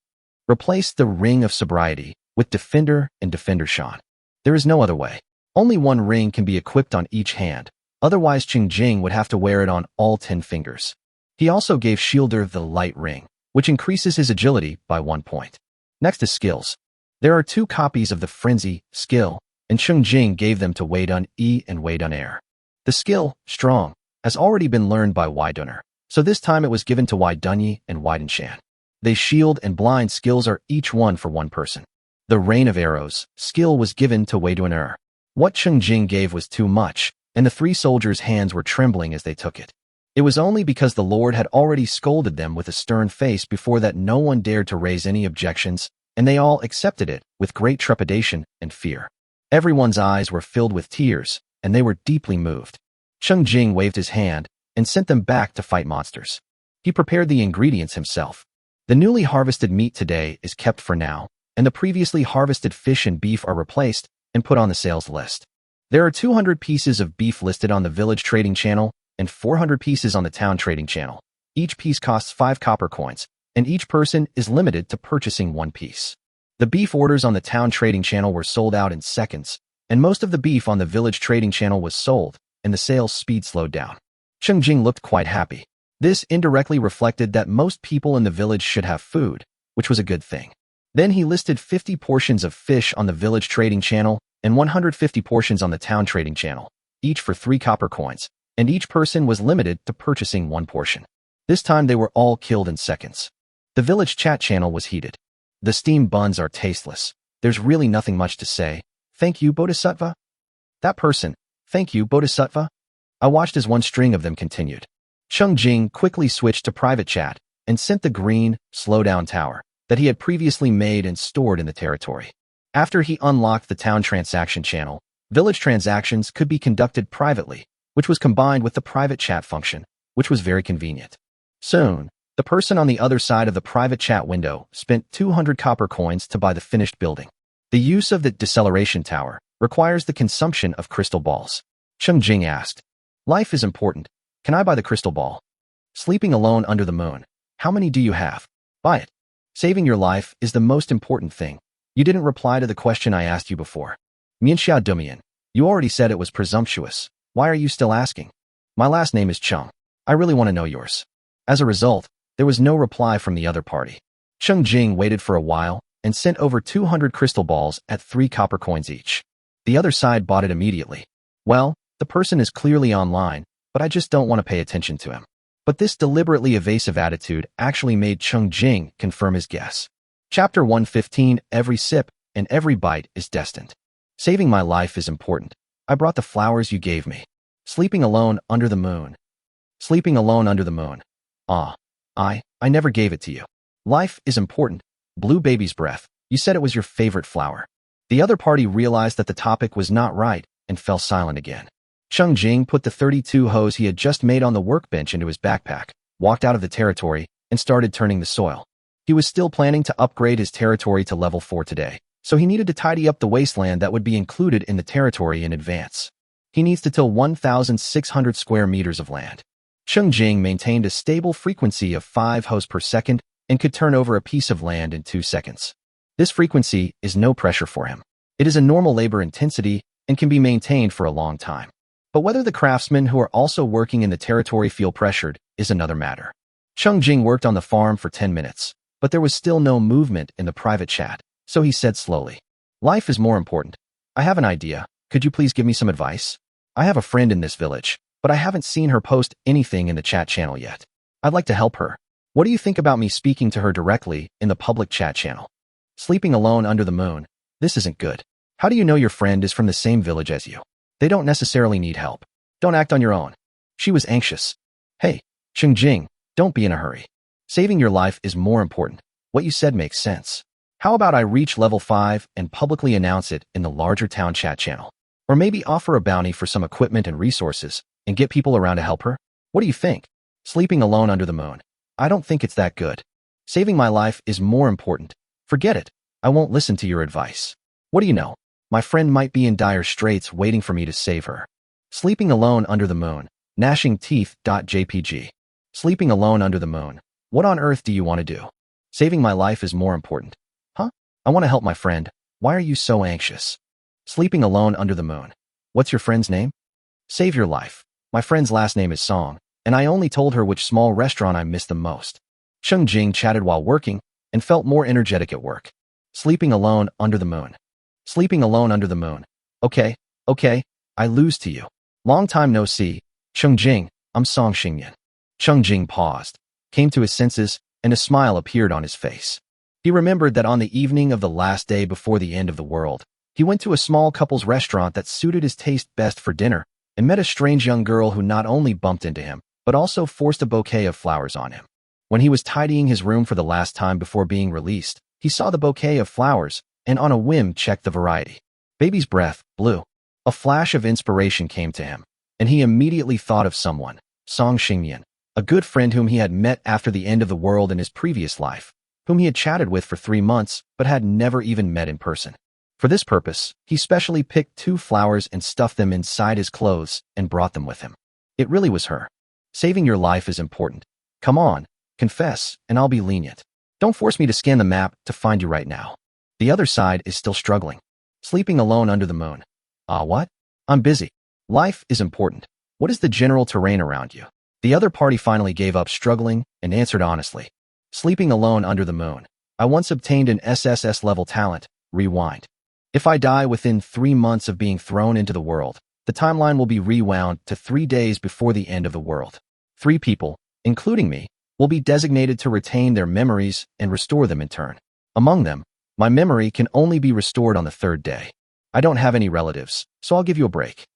[SPEAKER 1] Replaced the Ring of Sobriety with Defender and Defender Shan. There is no other way. Only 1 ring can be equipped on each hand, otherwise Cheng Jing would have to wear it on all 10 fingers. He also gave Shielder the Light Ring, which increases his agility by 1 point. Next is skills. There are 2 copies of the Frenzy skill, and Cheng Jing gave them to Wei Dun E and Wei Dun Air. The skill, Strong, has already been learned by Wei Dunner, so this time it was given to Wei Dunyi and Wei Dunshan. The Shield and Blind skills are each one for 1 person. The Rain of Arrows skill was given to Wei Duner. What Cheng Jing gave was too much, and the 3 soldiers' hands were trembling as they took it. It was only because the Lord had already scolded them with a stern face before that no one dared to raise any objections, and they all accepted it with great trepidation and fear. Everyone's eyes were filled with tears, and they were deeply moved. Cheng Jing waved his hand and sent them back to fight monsters. He prepared the ingredients himself. The newly harvested meat today is kept for now, and the previously harvested fish and beef are replaced and put on the sales list. There are 200 pieces of beef listed on the village trading channel and 400 pieces on the town trading channel. Each piece costs 5 copper coins, and each person is limited to purchasing 1 piece. The beef orders on the town trading channel were sold out in seconds, and most of the beef on the village trading channel was sold, and the sales speed slowed down. Cheng Jing looked quite happy. This indirectly reflected that most people in the village should have food, which was a good thing. Then he listed 50 portions of fish on the village trading channel and 150 portions on the town trading channel, each for 3 copper coins, and each person was limited to purchasing 1 portion. This time they were all killed in seconds. The village chat channel was heated. The steamed buns are tasteless. There's really nothing much to say. Thank you, Bodhisattva. That person. Thank you, Bodhisattva. I watched as one string of them continued. Cheng Jing quickly switched to private chat and sent the green, slowdown tower that he had previously made and stored in the territory. After he unlocked the town transaction channel, village transactions could be conducted privately, which was combined with the private chat function, which was very convenient. Soon, the person on the other side of the private chat window spent 200 copper coins to buy the finished building. The use of the deceleration tower requires the consumption of crystal balls. Cheng Jing asked, Life is important. Can I buy the crystal ball? Sleeping alone under the moon. How many do you have? Buy it. Saving your life is the most important thing. You didn't reply to the question I asked you before. Mianxia Dumian, you already said it was presumptuous. Why are you still asking? My last name is Cheng. I really want to know yours. As a result, there was no reply from the other party. Cheng Jing waited for a while and sent over 200 crystal balls at 3 copper coins each. The other side bought it immediately. Well, the person is clearly online, but I just don't want to pay attention to him. But this deliberately evasive attitude actually made Cheng Jing confirm his guess. Chapter 115, Every sip and every bite is destined. Saving my life is important. I brought the flowers you gave me. Sleeping alone under the moon. Sleeping alone under the moon. I never gave it to you. Life is important. Blue baby's breath. You said it was your favorite flower. The other party realized that the topic was not right and fell silent again. Cheng Jing put the 32 hoes he had just made on the workbench into his backpack, walked out of the territory, and started turning the soil. He was still planning to upgrade his territory to level 4 today, so he needed to tidy up the wasteland that would be included in the territory in advance. He needs to till 1,600 square meters of land. Cheng Jing maintained a stable frequency of 5 hosts per second and could turn over a piece of land in 2 seconds. This frequency is no pressure for him. It is a normal labor intensity and can be maintained for a long time. But whether the craftsmen who are also working in the territory feel pressured is another matter. Cheng Jing worked on the farm for 10 minutes, but there was still no movement in the private chat, so he said slowly, "Life is more important. I have an idea. Could you please give me some advice? I have a friend in this village, but I haven't seen her post anything in the chat channel yet. I'd like to help her. What do you think about me speaking to her directly in the public chat channel?" Sleeping alone under the moon. This isn't good. How do you know your friend is from the same village as you? They don't necessarily need help. Don't act on your own. She was anxious. Hey, Cheng Jing, don't be in a hurry. Saving your life is more important. What you said makes sense. How about I reach level 5 and publicly announce it in the larger town chat channel? Or maybe offer a bounty for some equipment and resources and get people around to help her? What do you think? Sleeping alone under the moon. I don't think it's that good. Saving my life is more important. Forget it. I won't listen to your advice. What do you know? My friend might be in dire straits waiting for me to save her. Sleeping alone under the moon. Gnashing teeth.jpg. Sleeping alone under the moon. What on earth do you want to do? Saving my life is more important. Huh? I want to help my friend. Why are you so anxious? Sleeping alone under the moon. What's your friend's name? Save your life. My friend's last name is Song, and I only told her which small restaurant I miss the most. Cheng Jing chatted while working and felt more energetic at work. Sleeping alone under the moon. Sleeping alone under the moon. Okay, I lose to you. Long time no see. Cheng Jing, I'm Song Xingyan. Cheng Jing paused, came to his senses, and a smile appeared on his face. He remembered that on the evening of the last day before the end of the world, he went to a small couple's restaurant that suited his taste best for dinner and met a strange young girl who not only bumped into him, but also forced a bouquet of flowers on him. When he was tidying his room for the last time before being released, he saw the bouquet of flowers and on a whim checked the variety. Baby's breath, blue. A flash of inspiration came to him, and he immediately thought of someone, Song Xingyan, a good friend whom he had met after the end of the world in his previous life, whom he had chatted with for 3 months but had never even met in person. For this purpose, he specially picked 2 flowers and stuffed them inside his clothes and brought them with him. It really was her. Saving your life is important. Come on, confess, and I'll be lenient. Don't force me to scan the map to find you right now. The other side is still struggling. Sleeping alone under the moon. What? I'm busy. Life is important. What is the general terrain around you? The other party finally gave up struggling and answered honestly. Sleeping alone under the moon. I once obtained an SSS-level talent, rewind. If I die within 3 months of being thrown into the world, the timeline will be rewound to 3 days before the end of the world. 3 people, including me, will be designated to retain their memories and restore them in turn. Among them, my memory can only be restored on the 3rd day. I don't have any relatives, so I'll give you a break.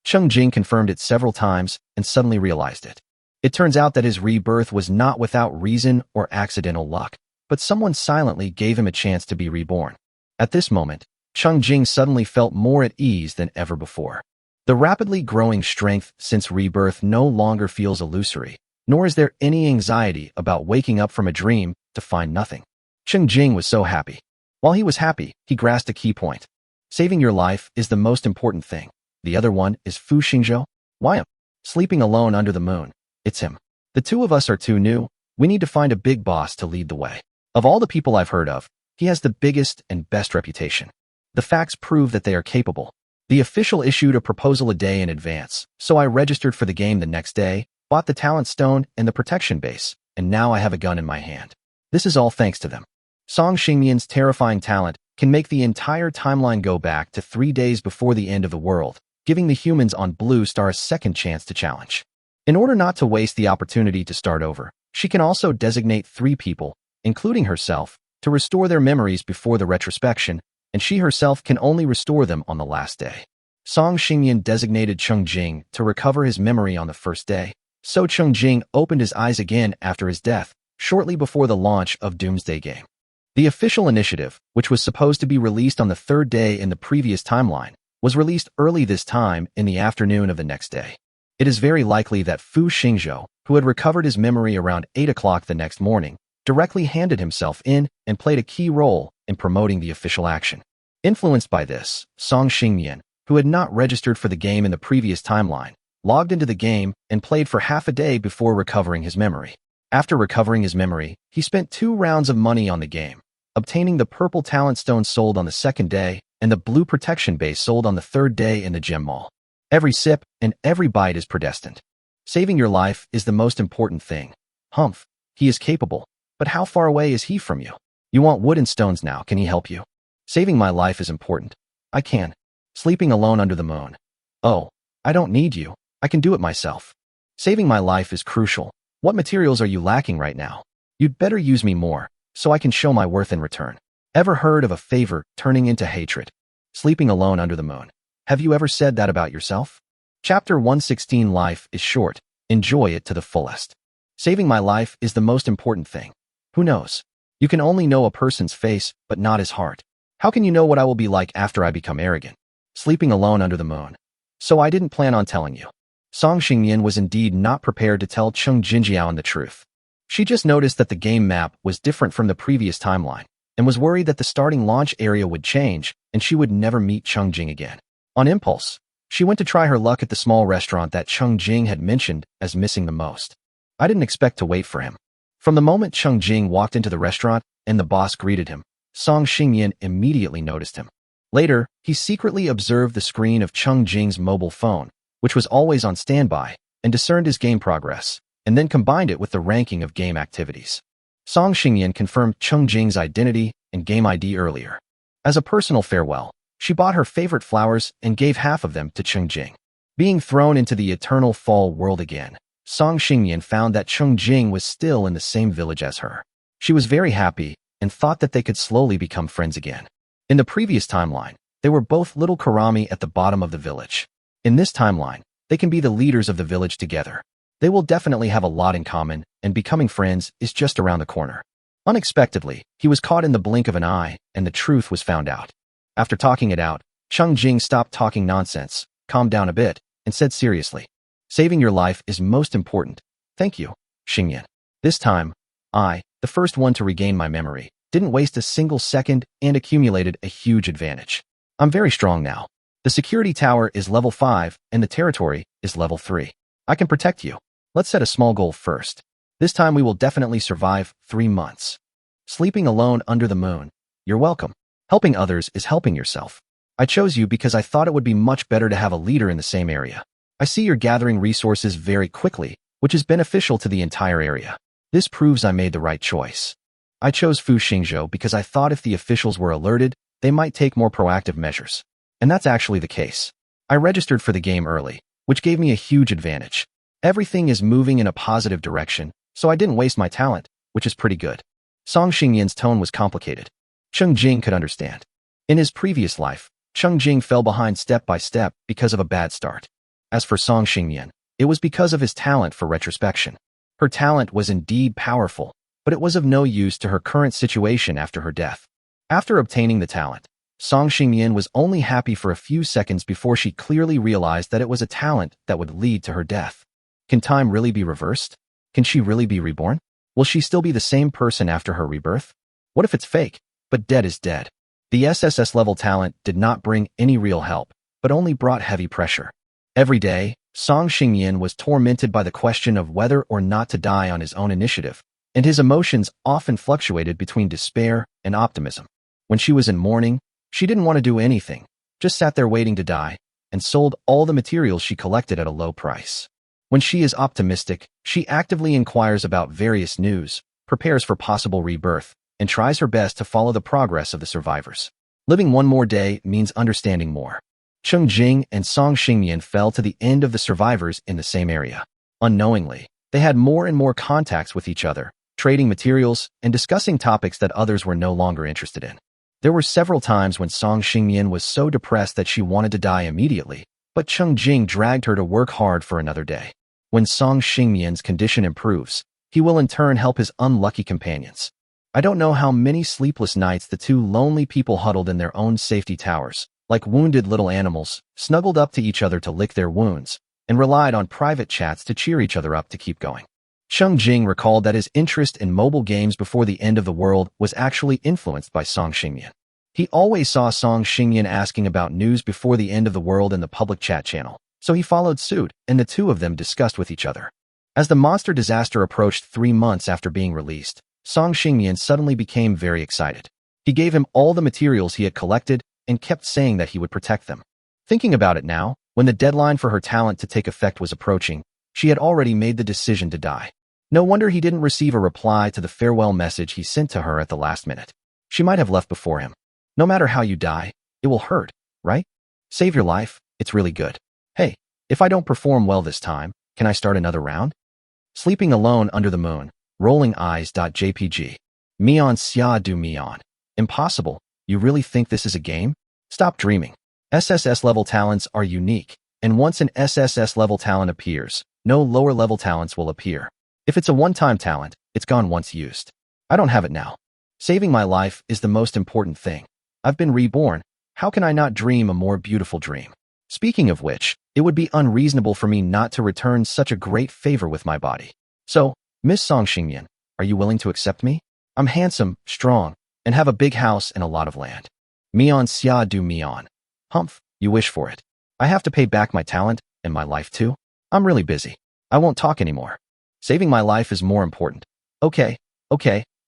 [SPEAKER 1] Cheng Jing confirmed it several times and suddenly realized it. It turns out that his rebirth was not without reason or accidental luck, but someone silently gave him a chance to be reborn. At this moment, Cheng Jing suddenly felt more at ease than ever before. The rapidly growing strength since rebirth no longer feels illusory, nor is there any anxiety about waking up from a dream to find nothing. Cheng Jing was so happy. While he was happy, he grasped a key point. Saving your life is the most important thing. The other one is Fu Xingzhou. Why him? Sleeping alone under the moon. It's him. The 2 of us are too new. We need to find a big boss to lead the way. Of all the people I've heard of, he has the biggest and best reputation. The facts prove that they are capable. The official issued a proposal a day in advance, so I registered for the game the next day, bought the talent stone and the protection base, and now I have a gun in my hand. This is all thanks to them. Song Xingyan's terrifying talent can make the entire timeline go back to 3 days before the end of the world, giving the humans on Blue Star a second chance to challenge. In order not to waste the opportunity to start over, she can also designate 3 people, including herself, to restore their memories before the retrospection, and she herself can only restore them on the last day. Song Xingyan designated Cheng Jing to recover his memory on the 1st day, so Cheng Jing opened his eyes again after his death, shortly before the launch of Doomsday game. The official initiative, which was supposed to be released on the 3rd day in the previous timeline, was released early this time in the afternoon of the next day. It is very likely that Fu Xingzhou, who had recovered his memory around 8 o'clock the next morning, directly handed himself in and played a key role in promoting the official action. Influenced by this, Song Xingyan, who had not registered for the game in the previous timeline, logged into the game, and played for half a day before recovering his memory. After recovering his memory, he spent 2 rounds of money on the game, obtaining the purple talent stone sold on the 2nd day and the blue protection base sold on the 3rd day in the gem mall. Every sip and every bite is predestined. Saving your life is the most important thing. Humph, he is capable, but how far away is he from you? You want wood and stones now, can he help you? Saving my life is important. I can. Sleeping alone under the moon. Oh, I don't need you. I can do it myself. Saving my life is crucial. What materials are you lacking right now? You'd better use me more, so I can show my worth in return. Ever heard of a favor turning into hatred? Sleeping alone under the moon. Have you ever said that about yourself? Chapter 116. Life is short. Enjoy it to the fullest. Saving my life is the most important thing. Who knows? You can only know a person's face, but not his heart. How can you know what I will be like after I become arrogant? Sleeping alone under the moon. So I didn't plan on telling you. Song Xingyan was indeed not prepared to tell Cheng Jing the truth. She just noticed that the game map was different from the previous timeline, and was worried that the starting launch area would change, and she would never meet Cheng Jing again. On impulse, she went to try her luck at the small restaurant that Cheng Jing had mentioned as missing the most. I didn't expect to wait for him. From the moment Cheng Jing walked into the restaurant and the boss greeted him, Song Xingyan immediately noticed him. Later, he secretly observed the screen of Cheng Jing's mobile phone, which was always on standby, and discerned his game progress, and then combined it with the ranking of game activities. Song Xingyan confirmed Cheng Jing's identity and game ID earlier. As a personal farewell, she bought her favorite flowers and gave half of them to Cheng Jing. Being thrown into the eternal fall world again, Song Xingyan found that Cheng Jing was still in the same village as her. She was very happy and thought that they could slowly become friends again. In the previous timeline, they were both little Karami at the bottom of the village. In this timeline, they can be the leaders of the village together. They will definitely have a lot in common, and becoming friends is just around the corner. Unexpectedly, he was caught in the blink of an eye, and the truth was found out. After talking it out, Cheng Jing stopped talking nonsense, calmed down a bit, and said seriously, "Saving your life is most important. Thank you, Xingyan. This time, I, the first one to regain my memory, didn't waste a single second and accumulated a huge advantage. I'm very strong now. The security tower is level 5 and the territory is level 3. I can protect you. Let's set a small goal first. This time we will definitely survive 3 months. Sleeping alone under the moon. You're welcome. Helping others is helping yourself. I chose you because I thought it would be much better to have a leader in the same area. I see you're gathering resources very quickly, which is beneficial to the entire area. This proves I made the right choice. I chose Fu Xingzhou because I thought if the officials were alerted, they might take more proactive measures. And that's actually the case. I registered for the game early, which gave me a huge advantage. Everything is moving in a positive direction, so I didn't waste my talent, which is pretty good. Song Xingyan's tone was complicated. Cheng Jing could understand. In his previous life, Cheng Jing fell behind step by step because of a bad start. As for Song Xingyan, it was because of his talent for retrospection. Her talent was indeed powerful, but it was of no use to her current situation after her death. After obtaining the talent, Song Xingyan was only happy for a few seconds before she clearly realized that it was a talent that would lead to her death. Can time really be reversed? Can she really be reborn? Will she still be the same person after her rebirth? What if it's fake, but dead is dead? The SSS-level talent did not bring any real help, but only brought heavy pressure. Every day, Song Xingyan was tormented by the question of whether or not to die on his own initiative, and his emotions often fluctuated between despair and optimism. When she was in mourning, she didn't want to do anything, just sat there waiting to die, and sold all the materials she collected at a low price. When she is optimistic, she actively inquires about various news, prepares for possible rebirth, and tries her best to follow the progress of the survivors. Living one more day means understanding more. Cheng Jing and Song Xingyan fell to the end of the survivors in the same area. Unknowingly, they had more and more contacts with each other, trading materials and discussing topics that others were no longer interested in. There were several times when Song Xingyan was so depressed that she wanted to die immediately, but Cheng Jing dragged her to work hard for another day. When Song Xingyan's condition improves, he will in turn help his unlucky companions. I don't know how many sleepless nights the two lonely people huddled in their own safety towers, like wounded little animals, snuggled up to each other to lick their wounds, and relied on private chats to cheer each other up to keep going. Cheng Jing recalled that his interest in mobile games before the end of the world was actually influenced by Song Xingyan. He always saw Song Xingyan asking about news before the end of the world in the public chat channel, So he followed suit, and the two of them discussed with each other. As the monster disaster approached 3 months after being released, Song Xingyan suddenly became very excited. He gave him all the materials he had collected and kept saying that he would protect them. Thinking about it now, when the deadline for her talent to take effect was approaching, she had already made the decision to die. No wonder he didn't receive a reply to the farewell message he sent to her at the last minute. She might have left before him. No matter how you die, it will hurt, right? Save your life, it's really good. Hey, if I don't perform well this time, can I start another round? Sleeping alone under the moon, rolling eyes.jpg. Mion xia du mion. Impossible, you really think this is a game? Stop dreaming. SSS-level talents are unique, and once an SSS-level talent appears, no lower-level talents will appear. If it's a one-time talent, it's gone once used. I don't have it now. Saving my life is the most important thing. I've been reborn. How can I not dream a more beautiful dream? Speaking of which, it would be unreasonable for me not to return such a great favor with my body. So, Miss Song Xingyan, are you willing to accept me? I'm handsome, strong, and have a big house and a lot of land. Mion xia du mion. Humph, you wish for it. I have to pay back my talent and my life too. I'm really busy. I won't talk anymore. Saving my life is more important. Okay,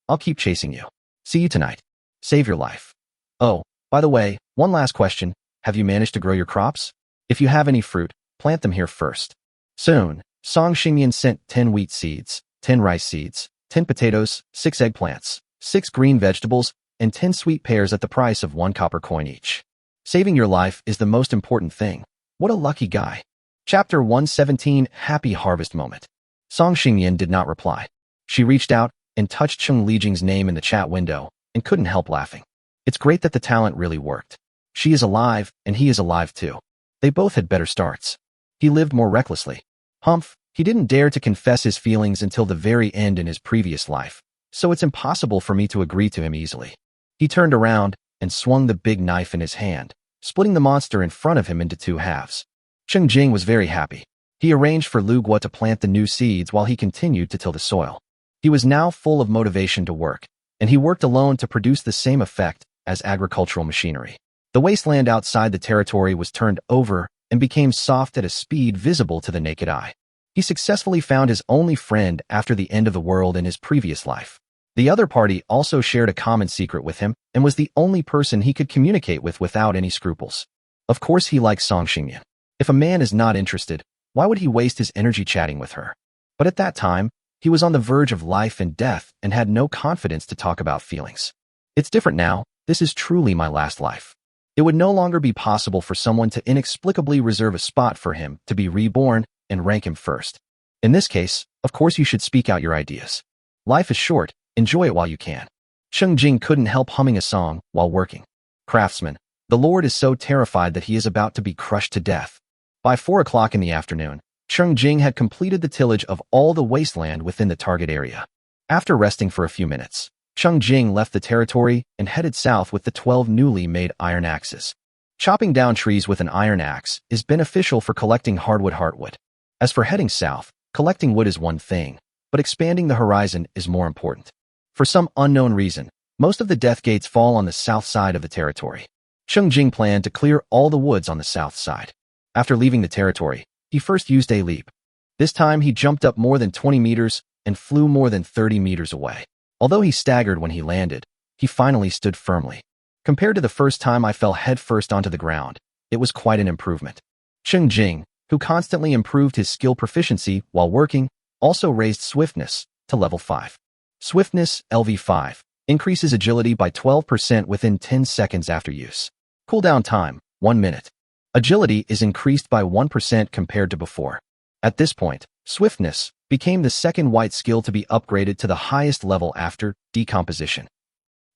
[SPEAKER 1] I'll keep chasing you. See you tonight. Save your life. Oh, by the way, one last question. Have you managed to grow your crops? If you have any fruit, plant them here first. Soon, Song Xingyan sent 10 wheat seeds, 10 rice seeds, 10 potatoes, 6 eggplants, 6 green vegetables, and 10 sweet pears at the price of 1 copper coin each. Saving your life is the most important thing. What a lucky guy. Chapter 117, Happy Harvest Moment. Song Xingyan did not reply. She reached out and touched Cheng Jing's name in the chat window and couldn't help laughing. It's great that the talent really worked. She is alive, and he is alive too. They both had better starts. He lived more recklessly. Humph, he didn't dare to confess his feelings until the very end in his previous life, so it's impossible for me to agree to him easily. He turned around and swung the big knife in his hand, splitting the monster in front of him into 2 halves. Cheng Jing was very happy. He arranged for Lu Guo to plant the new seeds while he continued to till the soil. He was now full of motivation to work, and he worked alone to produce the same effect as agricultural machinery. The wasteland outside the territory was turned over and became soft at a speed visible to the naked eye. He successfully found his only friend after the end of the world in his previous life. The other party also shared a common secret with him and was the only person he could communicate with without any scruples. Of course he liked Song Xingyan. If a man is not interested, why would he waste his energy chatting with her? But at that time, he was on the verge of life and death and had no confidence to talk about feelings. It's different now. This is truly my last life. It would no longer be possible for someone to inexplicably reserve a spot for him to be reborn and rank him first. In this case, of course you should speak out your ideas. Life is short, enjoy it while you can. Cheng Jing couldn't help humming a song while working. Craftsman, the Lord is so terrified that he is about to be crushed to death. By 4 o'clock in the afternoon, Cheng Jing had completed the tillage of all the wasteland within the target area. After resting for a few minutes, Cheng Jing left the territory and headed south with the 12 newly made iron axes. Chopping down trees with an iron axe is beneficial for collecting hardwood. As for heading south, collecting wood is one thing, but expanding the horizon is more important. For some unknown reason, most of the death gates fall on the south side of the territory. Cheng Jing planned to clear all the woods on the south side. After leaving the territory, he first used a leap. This time he jumped up more than 20 meters and flew more than 30 meters away. Although he staggered when he landed, he finally stood firmly. Compared to the first time I fell headfirst onto the ground, it was quite an improvement. Cheng Jing, who constantly improved his skill proficiency while working, also raised swiftness to level 5. Swiftness, LV5, increases agility by 12% within 10 seconds after use. Cooldown time, 1 minute. Agility is increased by 1% compared to before. At this point, swiftness became the second white skill to be upgraded to the highest level after decomposition.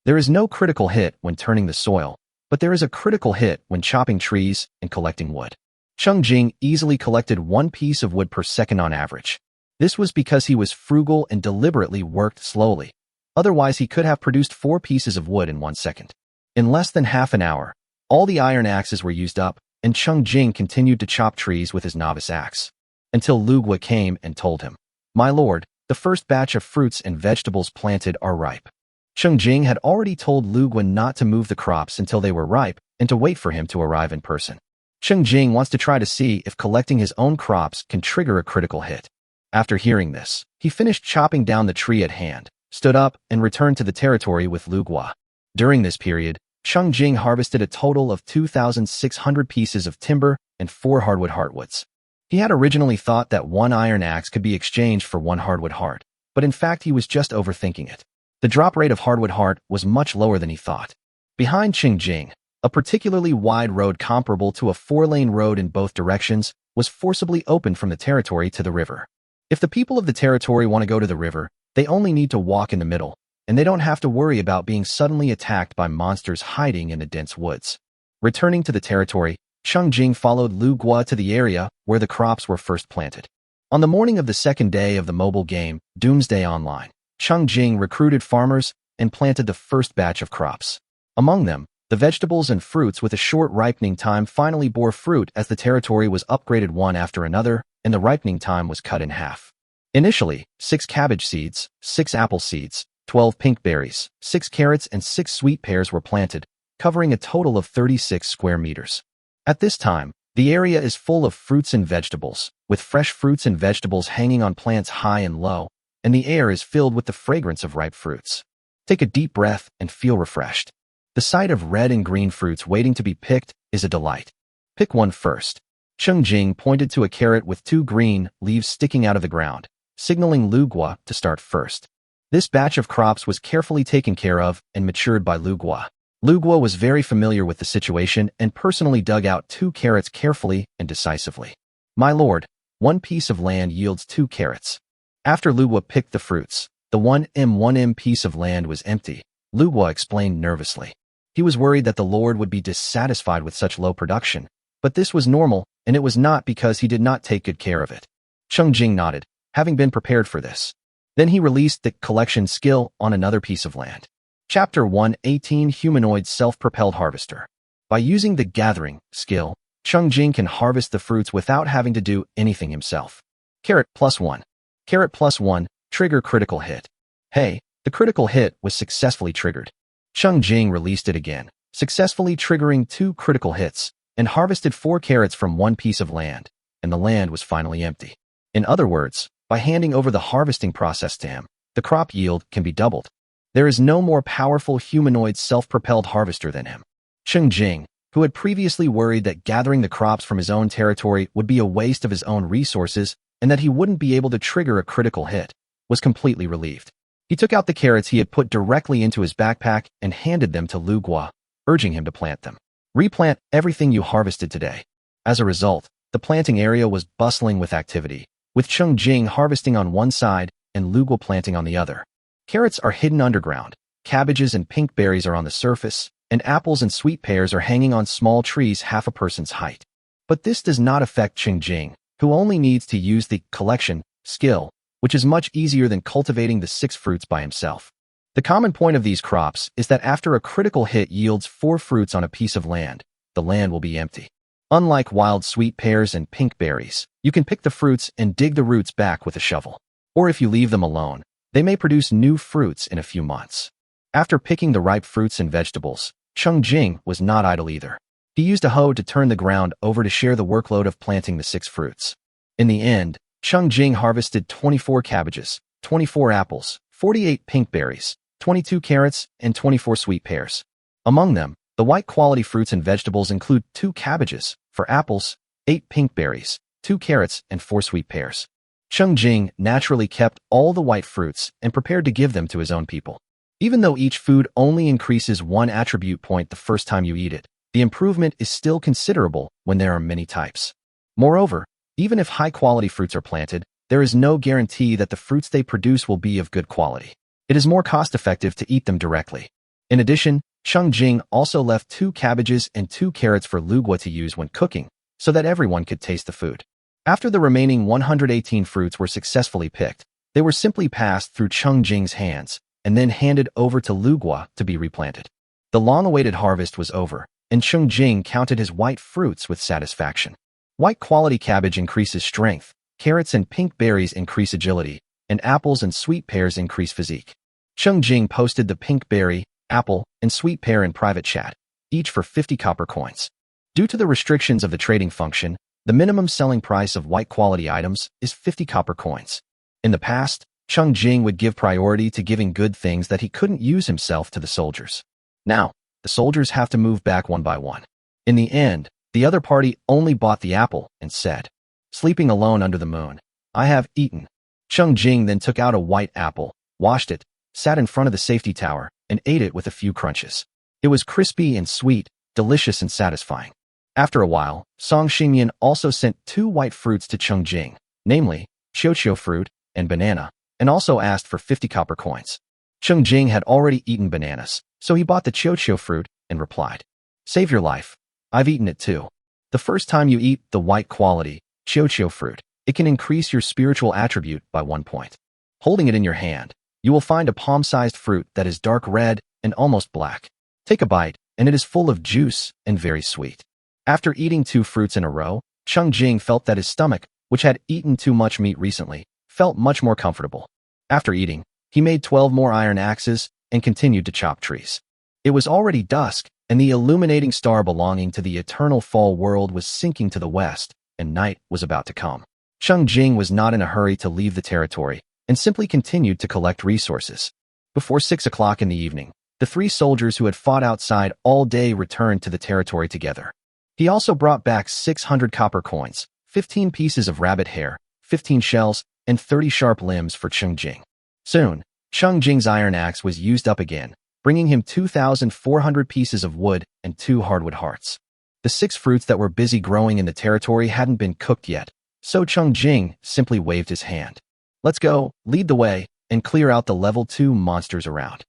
[SPEAKER 1] There is no critical hit when turning the soil, but there is a critical hit when chopping trees and collecting wood. Cheng Jing easily collected 1 piece of wood per second on average. This was because he was frugal and deliberately worked slowly. Otherwise, he could have produced 4 pieces of wood in 1 second. In less than half an hour, all the iron axes were used up, and Cheng Jing continued to chop trees with his novice axe. Until Lu Guo came and told him, "My lord, the first batch of fruits and vegetables planted are ripe." Cheng Jing had already told Lu Guo not to move the crops until they were ripe and to wait for him to arrive in person. Cheng Jing wants to try to see if collecting his own crops can trigger a critical hit. After hearing this, he finished chopping down the tree at hand, stood up, and returned to the territory with Lu Gua. During this period, Cheng Jing harvested a total of 2,600 pieces of timber and 4 hardwood heartwoods. He had originally thought that 1 iron axe could be exchanged for 1 hardwood heart, but in fact he was just overthinking it. The drop rate of hardwood heart was much lower than he thought. Behind Cheng Jing, a particularly wide road comparable to a 4-lane road in both directions was forcibly opened from the territory to the river. If the people of the territory want to go to the river, they only need to walk in the middle, and they don't have to worry about being suddenly attacked by monsters hiding in the dense woods. Returning to the territory, Cheng Jing followed Lu Gua to the area where the crops were first planted. On the morning of the second day of the mobile game, Doomsday Online, Cheng Jing recruited farmers and planted the first batch of crops. Among them, the vegetables and fruits with a short ripening time finally bore fruit as the territory was upgraded one after another, and the ripening time was cut in half. Initially, 6 cabbage seeds, 6 apple seeds, 12 pink berries, 6 carrots, and 6 sweet pears were planted, covering a total of 36 square meters. At this time, the area is full of fruits and vegetables, with fresh fruits and vegetables hanging on plants high and low, and the air is filled with the fragrance of ripe fruits. Take a deep breath and feel refreshed. The sight of red and green fruits waiting to be picked is a delight. Pick one first. Cheng Jing pointed to a carrot with 2 green leaves sticking out of the ground, signaling Lu Gua to start first. This batch of crops was carefully taken care of and matured by Lu Gua. Lu Gua was very familiar with the situation and personally dug out 2 carrots carefully and decisively. My lord, 1 piece of land yields 2 carrots. After Lu Gua picked the fruits, the 1m piece of land was empty, Lu Gua explained nervously. He was worried that the lord would be dissatisfied with such low production, but this was normal, and it was not because he did not take good care of it. Cheng Jing nodded, having been prepared for this. Then he released the collection skill on another piece of land. Chapter 1:18 Humanoid Self-Propelled Harvester. By using the Gathering skill, Cheng Jing can harvest the fruits without having to do anything himself. Carrot +1. Carrot +1, trigger critical hit. Hey, the critical hit was successfully triggered. Cheng Jing released it again, successfully triggering 2 critical hits, and harvested 4 carrots from 1 piece of land, and the land was finally empty. In other words, by handing over the harvesting process to him, the crop yield can be doubled. There is no more powerful humanoid self-propelled harvester than him. Cheng Jing, who had previously worried that gathering the crops from his own territory would be a waste of his own resources and that he wouldn't be able to trigger a critical hit, was completely relieved. He took out the carrots he had put directly into his backpack and handed them to Lu Gua, urging him to plant them. Replant everything you harvested today. As a result, the planting area was bustling with activity, with Cheng Jing harvesting on one side and Lu Gua planting on the other. Carrots are hidden underground, cabbages and pink berries are on the surface, and apples and sweet pears are hanging on small trees half a person's height. But this does not affect Cheng Jing, who only needs to use the collection skill, which is much easier than cultivating the 6 fruits by himself. The common point of these crops is that after a critical hit yields 4 fruits on a piece of land, the land will be empty. Unlike wild sweet pears and pink berries, you can pick the fruits and dig the roots back with a shovel. Or if you leave them alone, they may produce new fruits in a few months. After picking the ripe fruits and vegetables, Cheng Jing was not idle either. He used a hoe to turn the ground over to share the workload of planting the 6 fruits. In the end, Cheng Jing harvested 24 cabbages, 24 apples, 48 pink berries, 22 carrots, and 24 sweet pears. Among them, the white quality fruits and vegetables include 2 cabbages, 4 apples, 8 pink berries, 2 carrots, and 4 sweet pears. Cheng Jing naturally kept all the white fruits and prepared to give them to his own people. Even though each food only increases 1 attribute point the first time you eat it, the improvement is still considerable when there are many types. Moreover, even if high-quality fruits are planted, there is no guarantee that the fruits they produce will be of good quality. It is more cost-effective to eat them directly. In addition, Cheng Jing also left 2 cabbages and 2 carrots for Lu Gua to use when cooking, so that everyone could taste the food. After the remaining 118 fruits were successfully picked, they were simply passed through Cheng Jing's hands and then handed over to Lu Gua to be replanted. The long-awaited harvest was over, and Cheng Jing counted his white fruits with satisfaction. White quality cabbage increases strength, carrots and pink berries increase agility, and apples and sweet pears increase physique. Cheng Jing posted the pink berry, apple, and sweet pear in private chat, each for 50 copper coins. Due to the restrictions of the trading function, the minimum selling price of white quality items is 50 copper coins. In the past, Cheng Jing would give priority to giving good things that he couldn't use himself to the soldiers. Now, the soldiers have to move back one by one. In the end, the other party only bought the apple and said, "Sleeping alone under the moon, I have eaten." Cheng Jing then took out a white apple, washed it, sat in front of the safety tower, and ate it with a few crunches. It was crispy and sweet, delicious and satisfying. After a while, Song Xingyan also sent 2 white fruits to Cheng Jing, namely, Qiuqiu fruit and banana, and also asked for 50 copper coins. Cheng Jing had already eaten bananas, so he bought the Qiuqiu fruit and replied, "Save your life. I've eaten it too." The first time you eat the white quality Qiuqiu fruit, it can increase your spiritual attribute by 1 point. Holding it in your hand, you will find a palm-sized fruit that is dark red and almost black. Take a bite, and it is full of juice and very sweet. After eating 2 fruits in a row, Cheng Jing felt that his stomach, which had eaten too much meat recently, felt much more comfortable. After eating, he made 12 more iron axes and continued to chop trees. It was already dusk, and the illuminating star belonging to the eternal fall world was sinking to the west, and night was about to come. Cheng Jing was not in a hurry to leave the territory, and simply continued to collect resources. Before 6 o'clock in the evening, the 3 soldiers who had fought outside all day returned to the territory together. He also brought back 600 copper coins, 15 pieces of rabbit hair, 15 shells, and 30 sharp limbs for Cheng Jing. Soon, Cheng Jing's iron axe was used up again, bringing him 2,400 pieces of wood and 2 hardwood hearts. The 6 fruits that were busy growing in the territory hadn't been cooked yet, so Cheng Jing simply waved his hand. "Let's go, lead the way, and clear out the level 2 monsters around."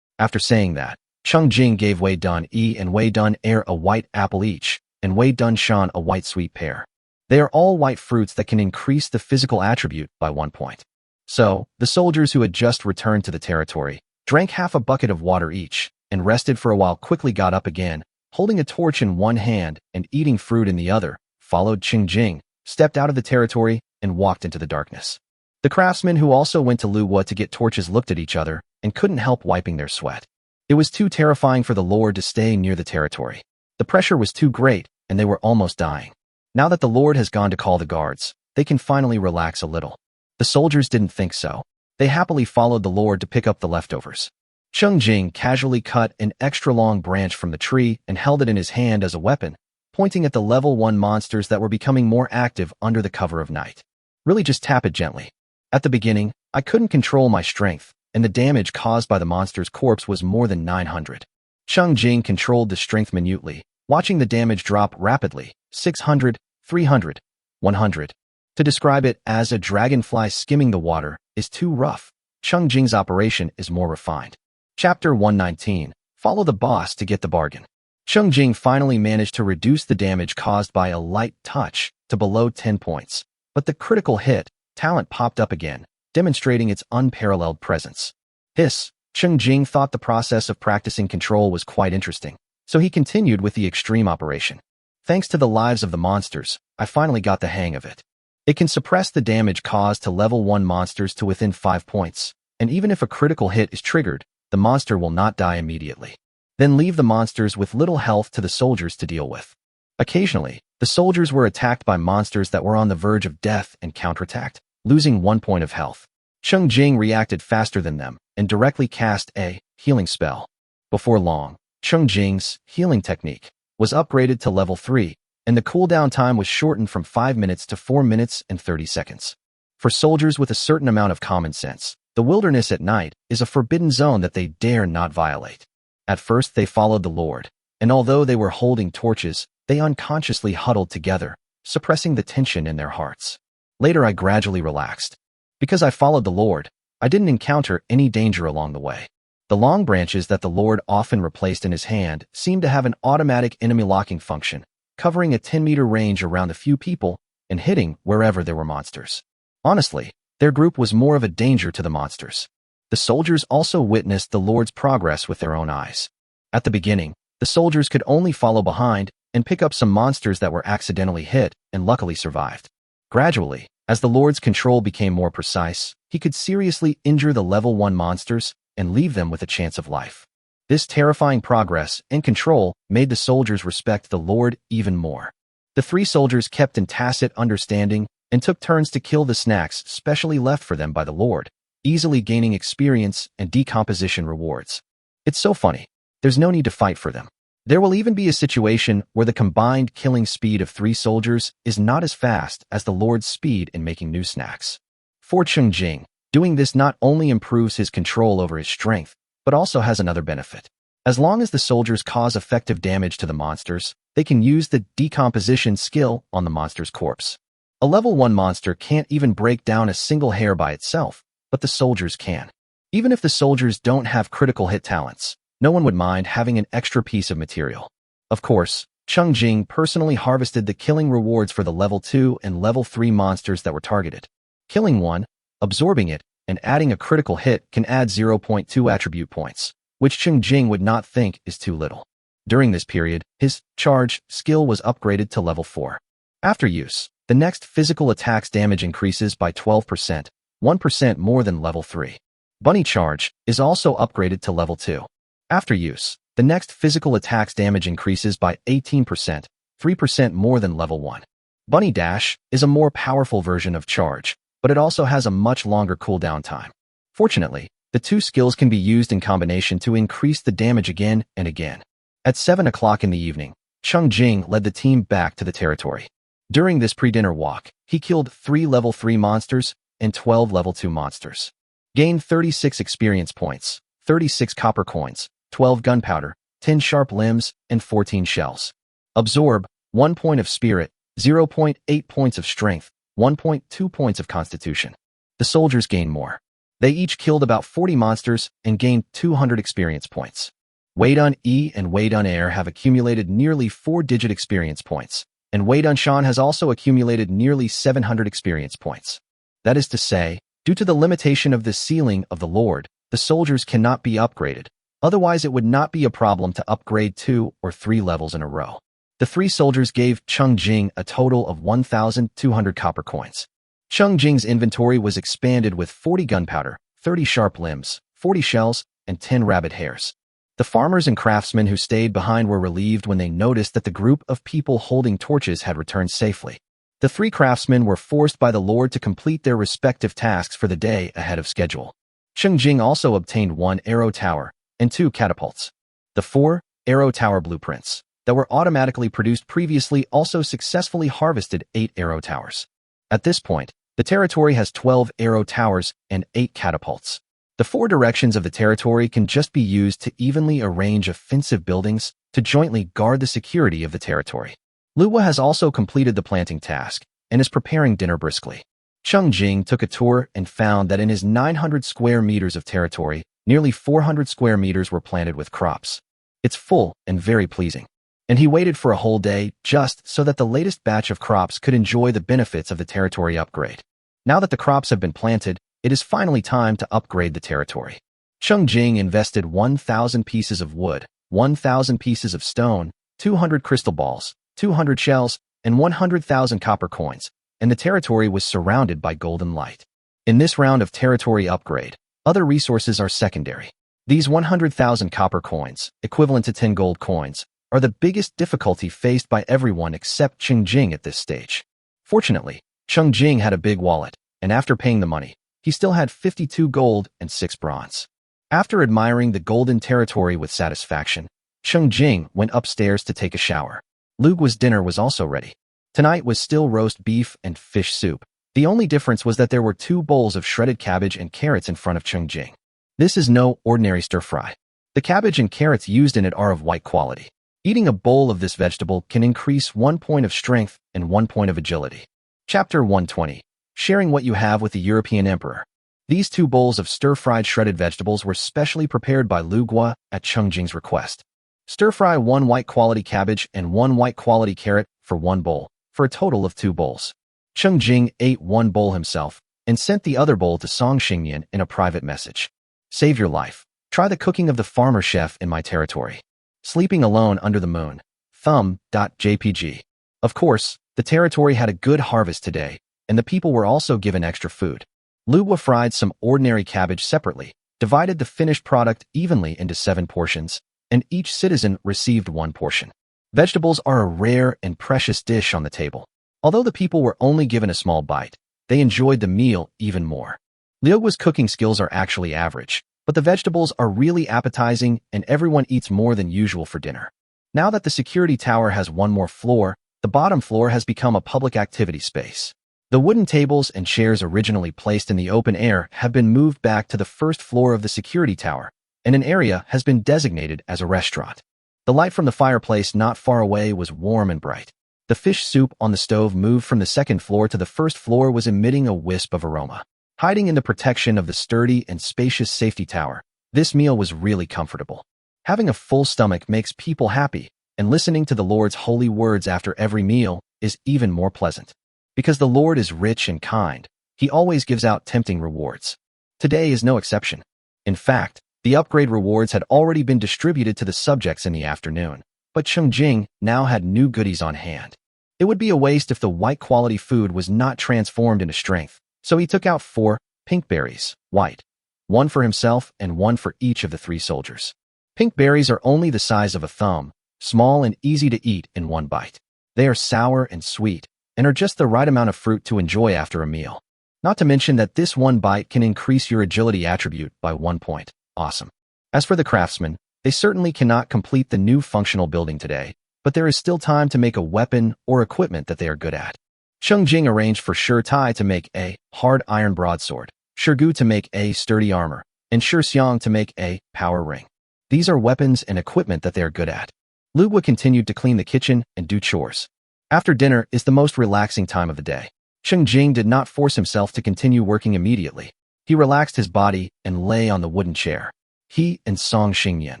[SPEAKER 1] After saying that, Cheng Jing gave Wei Dun E and Wei Dun Air a white apple each, and Wei Dun Shan a white sweet pear. They are all white fruits that can increase the physical attribute by 1 point. So, the soldiers who had just returned to the territory drank half a bucket of water each, and rested for a while quickly got up again, holding a torch in one hand and eating fruit in the other, followed Cheng Jing, stepped out of the territory, and walked into the darkness. The craftsmen who also went to Luwa to get torches looked at each other and couldn't help wiping their sweat. It was too terrifying for the Lord to stay near the territory. The pressure was too great, and they were almost dying. Now that the Lord has gone to call the guards, they can finally relax a little. The soldiers didn't think so. They happily followed the Lord to pick up the leftovers. Cheng Jing casually cut an extra long branch from the tree and held it in his hand as a weapon, pointing at the level 1 monsters that were becoming more active under the cover of night. "Really just tap it gently. At the beginning, I couldn't control my strength, and the damage caused by the monster's corpse was more than 900. Cheng Jing controlled the strength minutely, watching the damage drop rapidly, 600, 300, 100. To describe it as a dragonfly skimming the water is too rough. Cheng Jing's operation is more refined. Chapter 119. Follow the boss to get the bargain. Cheng Jing finally managed to reduce the damage caused by a light touch to below 10 points, but the critical hit talent popped up again, demonstrating its unparalleled presence. Hiss! Cheng Jing thought the process of practicing control was quite interesting, so he continued with the extreme operation. "Thanks to the lives of the monsters, I finally got the hang of it. It can suppress the damage caused to level 1 monsters to within 5 points, and even if a critical hit is triggered, the monster will not die immediately. Then leave the monsters with little health to the soldiers to deal with." Occasionally, the soldiers were attacked by monsters that were on the verge of death and counterattacked, losing 1 point of health. Cheng Jing reacted faster than them and directly cast a healing spell. Before long, Cheng Jing's healing technique was upgraded to level 3, and the cooldown time was shortened from 5 minutes to 4 minutes and 30 seconds. For soldiers with a certain amount of common sense, the wilderness at night is a forbidden zone that they dare not violate. At first they followed the Lord, and although they were holding torches, they unconsciously huddled together, suppressing the tension in their hearts. Later I gradually relaxed. Because I followed the Lord, I didn't encounter any danger along the way. The long branches that the Lord often replaced in his hand seemed to have an automatic enemy locking function, covering a 10-meter range around a few people and hitting wherever there were monsters. Honestly, their group was more of a danger to the monsters. The soldiers also witnessed the Lord's progress with their own eyes. At the beginning, the soldiers could only follow behind and pick up some monsters that were accidentally hit and luckily survived. Gradually, as the Lord's control became more precise, he could seriously injure the level 1 monsters and leave them with a chance of life. This terrifying progress and control made the soldiers respect the Lord even more. The 3 soldiers kept in tacit understanding and took turns to kill the snacks specially left for them by the Lord, easily gaining experience and decomposition rewards. It's so funny. There's no need to fight for them. There will even be a situation where the combined killing speed of 3 soldiers is not as fast as the Lord's speed in making new snacks. For Cheng Jing, doing this not only improves his control over his strength, but also has another benefit. As long as the soldiers cause effective damage to the monsters, they can use the decomposition skill on the monster's corpse. A level 1 monster can't even break down a single hair by itself, but the soldiers can. Even if the soldiers don't have critical hit talents, no one would mind having an extra piece of material. Of course, Cheng Jing personally harvested the killing rewards for the level 2 and level 3 monsters that were targeted. Killing one, absorbing it, and adding a critical hit can add 0.2 attribute points, which Cheng Jing would not think is too little. During this period, his charge skill was upgraded to level 4. After use, the next physical attack's damage increases by 12%, 1% more than level 3. Bunny charge is also upgraded to level 2. After use, the next physical attack's damage increases by 18%, 3% more than level 1. Bunny dash is a more powerful version of charge, but it also has a much longer cooldown time. Fortunately, the 2 skills can be used in combination to increase the damage again and again. At 7 o'clock in the evening, Cheng Jing led the team back to the territory. During this pre-dinner walk, he killed 3 level 3 monsters and 12 level 2 monsters. Gained 36 experience points, 36 copper coins, 12 gunpowder, 10 sharp limbs, and 14 shells. Absorb 1 point of spirit, 0.8 points of strength, 1.2 points of constitution. The soldiers gained more. They each killed about 40 monsters and gained 200 experience points. Wei Dun E and Wei Dun Air have accumulated nearly 4-digit experience points, and Wei Dun Shan has also accumulated nearly 700 experience points. That is to say, due to the limitation of the ceiling of the Lord, the soldiers cannot be upgraded. Otherwise, it would not be a problem to upgrade 2 or 3 levels in a row. The 3 soldiers gave Cheng Jing a total of 1,200 copper coins. Cheng Jing's inventory was expanded with 40 gunpowder, 30 sharp limbs, 40 shells, and 10 rabbit hairs. The farmers and craftsmen who stayed behind were relieved when they noticed that the group of people holding torches had returned safely. The 3 craftsmen were forced by the Lord to complete their respective tasks for the day ahead of schedule. Cheng Jing also obtained 1 arrow tower and 2 catapults. The 4 arrow tower blueprints that were automatically produced previously also successfully harvested 8 arrow towers. At this point, the territory has 12 arrow towers and 8 catapults. The 4 directions of the territory can just be used to evenly arrange offensive buildings to jointly guard the security of the territory. Luwa has also completed the planting task and is preparing dinner briskly. Cheng Jing took a tour and found that in his 900 square meters of territory, nearly 400 square meters were planted with crops. It's full and very pleasing. And he waited for a whole day just so that the latest batch of crops could enjoy the benefits of the territory upgrade. Now that the crops have been planted, it is finally time to upgrade the territory. Cheng Jing invested 1,000 pieces of wood, 1,000 pieces of stone, 200 crystal balls, 200 shells, and 100,000 copper coins, and the territory was surrounded by golden light. In this round of territory upgrade, other resources are secondary. These 100,000 copper coins, equivalent to 10 gold coins, are the biggest difficulty faced by everyone except Cheng Jing at this stage. Fortunately, Cheng Jing had a big wallet, and after paying the money, he still had 52 gold and 6 bronze. After admiring the golden territory with satisfaction, Cheng Jing went upstairs to take a shower. Lugua's dinner was also ready. Tonight was still roast beef and fish soup. The only difference was that there were 2 bowls of shredded cabbage and carrots in front of Cheng Jing. This is no ordinary stir-fry. The cabbage and carrots used in it are of white quality. Eating a bowl of this vegetable can increase 1 point of strength and 1 point of agility. Chapter 120. Sharing what you have with the European Emperor. These 2 bowls of stir-fried shredded vegetables were specially prepared by Lu Gua at Cheng Jing's request. Stir-fry 1 white-quality cabbage and 1 white-quality carrot for 1 bowl, for a total of 2 bowls. Cheng Jing ate 1 bowl himself and sent the other bowl to Song Xingyan in a private message. Save your life. Try the cooking of the farmer chef in my territory. Sleeping alone under the moon. Thumb.jpg. Of course, the territory had a good harvest today, and the people were also given extra food. Lu Gua fried some ordinary cabbage separately, divided the finished product evenly into 7 portions, and each citizen received 1 portion. Vegetables are a rare and precious dish on the table. Although the people were only given a small bite, they enjoyed the meal even more. Liugua's cooking skills are actually average, but the vegetables are really appetizing and everyone eats more than usual for dinner. Now that the security tower has 1 more floor, the bottom floor has become a public activity space. The wooden tables and chairs originally placed in the open air have been moved back to the first floor of the security tower, and an area has been designated as a restaurant. The light from the fireplace not far away was warm and bright. The fish soup on the stove moved from the second floor to the first floor was emitting a wisp of aroma. Hiding in the protection of the sturdy and spacious safety tower, this meal was really comfortable. Having a full stomach makes people happy, and listening to the Lord's holy words after every meal is even more pleasant. Because the Lord is rich and kind, he always gives out tempting rewards. Today is no exception. In fact, the upgrade rewards had already been distributed to the subjects in the afternoon, but Cheng Jing now had new goodies on hand. It would be a waste if the white quality food was not transformed into strength, so he took out 4 pink berries, white, 1 for himself and 1 for each of the 3 soldiers. Pink berries are only the size of a thumb, small and easy to eat in 1 bite. They are sour and sweet, and are just the right amount of fruit to enjoy after a meal. Not to mention that this 1 bite can increase your agility attribute by 1 point. Awesome. As for the craftsmen, they certainly cannot complete the new functional building today, but there is still time to make a weapon or equipment that they are good at. Cheng Jing arranged for Shi Tai to make a hard iron broadsword, Shi Gu to make a sturdy armor, and Shi Xiang to make a power ring. These are weapons and equipment that they are good at. Liugua continued to clean the kitchen and do chores. After dinner is the most relaxing time of the day. Cheng Jing did not force himself to continue working immediately. He relaxed his body and lay on the wooden chair. He and Song Xingyan,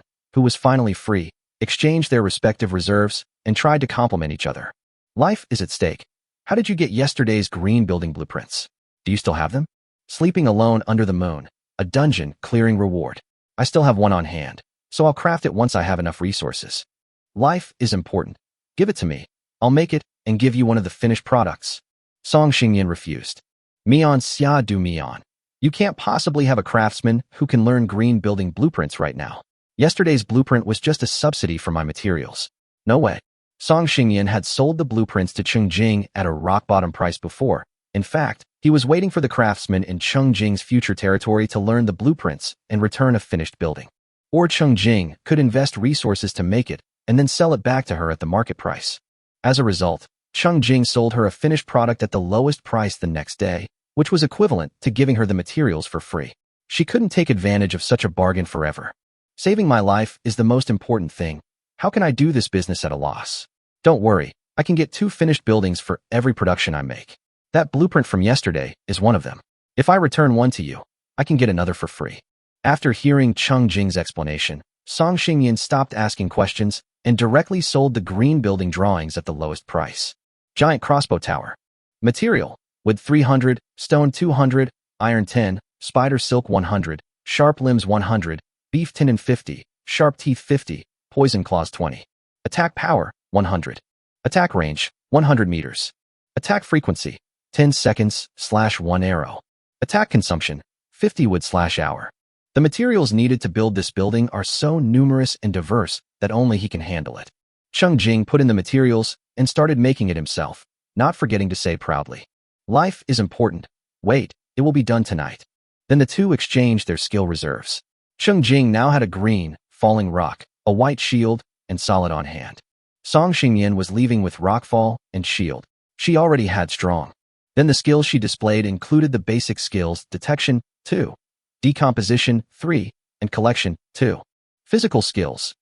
[SPEAKER 1] who was finally free, exchanged their respective reserves and tried to complement each other. Life is at stake. How did you get yesterday's green building blueprints? Do you still have them? Sleeping alone under the moon, a dungeon clearing reward. I still have 1 on hand, so I'll craft it once I have enough resources. Life is important. Give it to me. I'll make it and give you one of the finished products. Song Xingyan refused. Mian xia du mian. You can't possibly have a craftsman who can learn green building blueprints right now. Yesterday's blueprint was just a subsidy for my materials. No way. Song Xingyan had sold the blueprints to Cheng Jing at a rock-bottom price before. In fact, he was waiting for the craftsman in Cheng Jing's future territory to learn the blueprints and return a finished building. Or Cheng Jing could invest resources to make it and then sell it back to her at the market price. As a result, Cheng Jing sold her a finished product at the lowest price the next day, which was equivalent to giving her the materials for free. She couldn't take advantage of such a bargain forever. Saving my life is the most important thing. How can I do this business at a loss? Don't worry, I can get 2 finished buildings for every production I make. That blueprint from yesterday is one of them. If I return 1 to you, I can get another for free. After hearing Cheng Jing's explanation, Song Xingyan stopped asking questions and directly sold the green building drawings at the lowest price. Giant crossbow tower. Material: wood 300, stone 200, iron 10, spider silk 100, sharp limbs 100, beef tendon 50, sharp teeth 50, poison claws 20. Attack power, 100. Attack range, 100 meters. Attack frequency, 10 seconds / 1 arrow. Attack consumption, 50 wood / hour. The materials needed to build this building are so numerous and diverse that only he can handle it. Cheng Jing put in the materials and started making it himself, not forgetting to say proudly, "Life is important. Wait, it will be done tonight." Then the two exchanged their skill reserves. Cheng Jing now had a green, falling rock, a white shield, and solid on hand. Song Xingyan was leaving with rockfall and shield. She already had strong. Then the skills she displayed included the basic skills detection, 2, decomposition, 3, and collection, 2. Physical skills,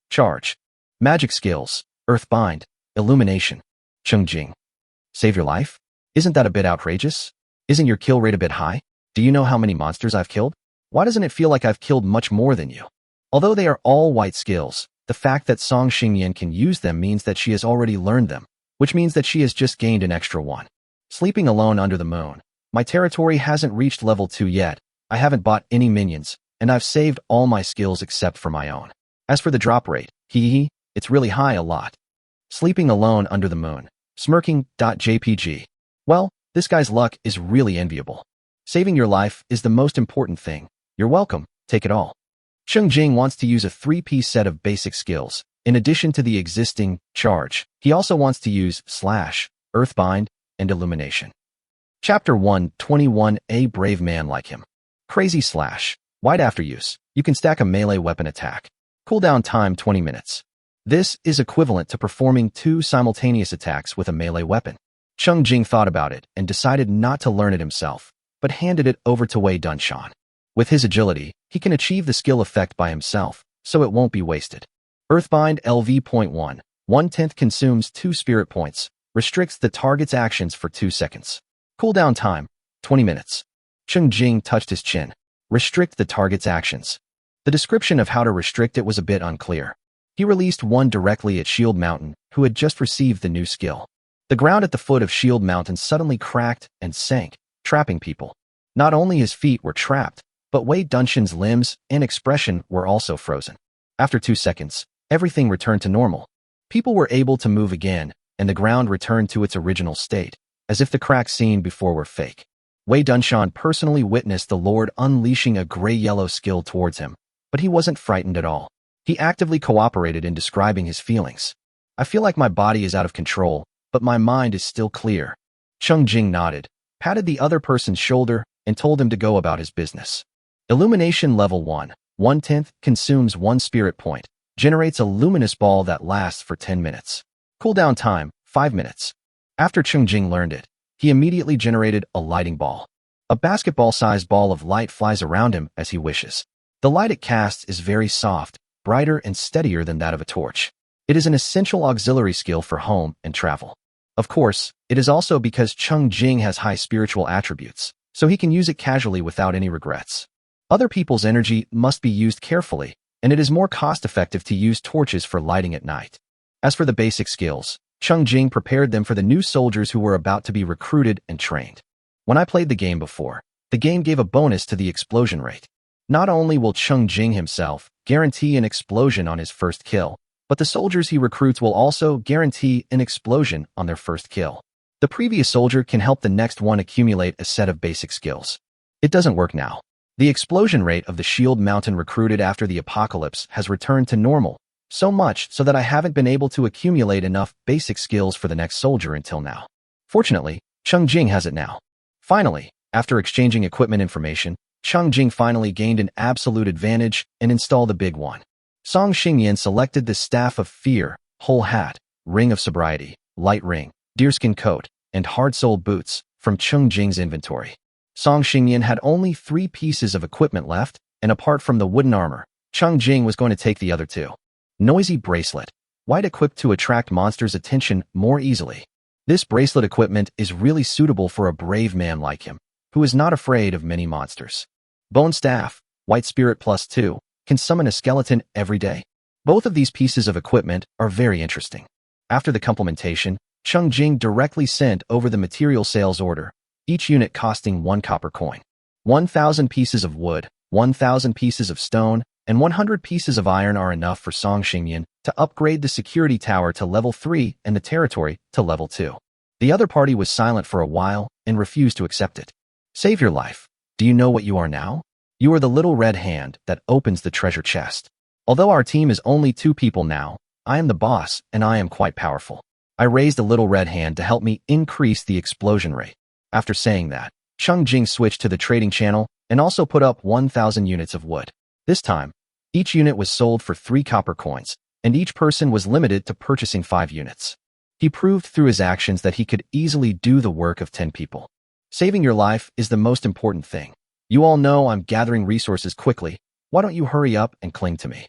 [SPEAKER 1] charge. Magic skills, earthbind, illumination. Cheng Jing. Save your life? Isn't that a bit outrageous? Isn't your kill rate a bit high? Do you know how many monsters I've killed? Why doesn't it feel like I've killed much more than you? Although they are all white skills, the fact that Song Xingyan can use them means that she has already learned them, which means that she has just gained an extra 1. Sleeping alone under the moon. My territory hasn't reached level 2 yet. I haven't bought any minions, and I've saved all my skills except for my own. As for the drop rate, it's really high a lot. Sleeping alone under the moon. Smirking.jpg. Well, this guy's luck is really enviable. Saving your life is the most important thing. You're welcome, take it all. Cheng Jing wants to use a 3-piece set of basic skills. In addition to the existing charge, he also wants to use slash, earthbind, and illumination. Chapter 121. A brave man like him. Crazy slash. Wide after use. You can stack a melee weapon attack. Cooldown time 20 minutes. This is equivalent to performing 2 simultaneous attacks with a melee weapon. Cheng Jing thought about it and decided not to learn it himself, but handed it over to Wei Dunshan. With his agility, he can achieve the skill effect by himself, so it won't be wasted. Earthbind LV.1. 1/10 consumes 2 spirit points, restricts the target's actions for 2 seconds. Cooldown time, 20 minutes. Cheng Jing touched his chin. Restrict the target's actions. The description of how to restrict it was a bit unclear. He released one directly at Shield Mountain, who had just received the new skill. The ground at the foot of Shield Mountain suddenly cracked and sank, trapping people. Not only his feet were trapped, but Wei Dunshan's limbs and expression were also frozen. After 2 seconds, everything returned to normal. People were able to move again, and the ground returned to its original state, as if the cracks seen before were fake. Wei Dunshan personally witnessed the Lord unleashing a gray-yellow skill towards him, but he wasn't frightened at all. He actively cooperated in describing his feelings. I feel like my body is out of control, but my mind is still clear. Cheng Jing nodded, patted the other person's shoulder, and told him to go about his business. Illumination Level 1. 1/10 consumes 1 spirit point, generates a luminous ball that lasts for 10 minutes. Cooldown time, 5 minutes. After Cheng Jing learned it, he immediately generated a lighting ball. A basketball-sized ball of light flies around him as he wishes. The light it casts is very soft, brighter and steadier than that of a torch. It is an essential auxiliary skill for home and travel. Of course, it is also because Cheng Jing has high spiritual attributes, so he can use it casually without any regrets. Other people's energy must be used carefully, and it is more cost-effective to use torches for lighting at night. As for the basic skills, Cheng Jing prepared them for the new soldiers who were about to be recruited and trained. When I played the game before, the game gave a bonus to the explosion rate. Not only will Cheng Jing himself guarantee an explosion on his first kill, but the soldiers he recruits will also guarantee an explosion on their first kill. The previous soldier can help the next one accumulate a set of basic skills. It doesn't work now. The explosion rate of the Shield Mountain recruited after the apocalypse has returned to normal, so much so that I haven't been able to accumulate enough basic skills for the next soldier until now. Fortunately, Cheng Jing has it now. Finally, after exchanging equipment information, Cheng Jing finally gained an absolute advantage and installed the big one. Song Xingyan selected the Staff of Fear, Whole Hat, Ring of Sobriety, Light Ring, Deerskin Coat, and Hard-Soled Boots from Cheng Jing's inventory. Song Xingyan had only 3 pieces of equipment left, and apart from the wooden armor, Cheng Jing was going to take the other 2. Noisy Bracelet, white equipped to attract monsters' attention more easily. This bracelet equipment is really suitable for a brave man like him, who is not afraid of many monsters. Bone Staff, white spirit +2, can summon a skeleton every day. Both of these pieces of equipment are very interesting. After the complementation, Cheng Jing directly sent over the material sales order, each unit costing 1 copper coin. 1,000 pieces of wood, 1,000 pieces of stone, and 100 pieces of iron are enough for Song Xingyan to upgrade the security tower to level 3 and the territory to level 2. The other party was silent for a while and refused to accept it. Save your life. Do you know what you are now? You are the little red hand that opens the treasure chest. Although our team is only 2 people now, I am the boss and I am quite powerful. I raised a little red hand to help me increase the explosion rate. After saying that, Cheng Jing switched to the trading channel and also put up 1,000 units of wood. This time, each unit was sold for 3 copper coins, and each person was limited to purchasing 5 units. He proved through his actions that he could easily do the work of 10 people. Saving your life is the most important thing. You all know I'm gathering resources quickly. Why don't you hurry up and cling to me?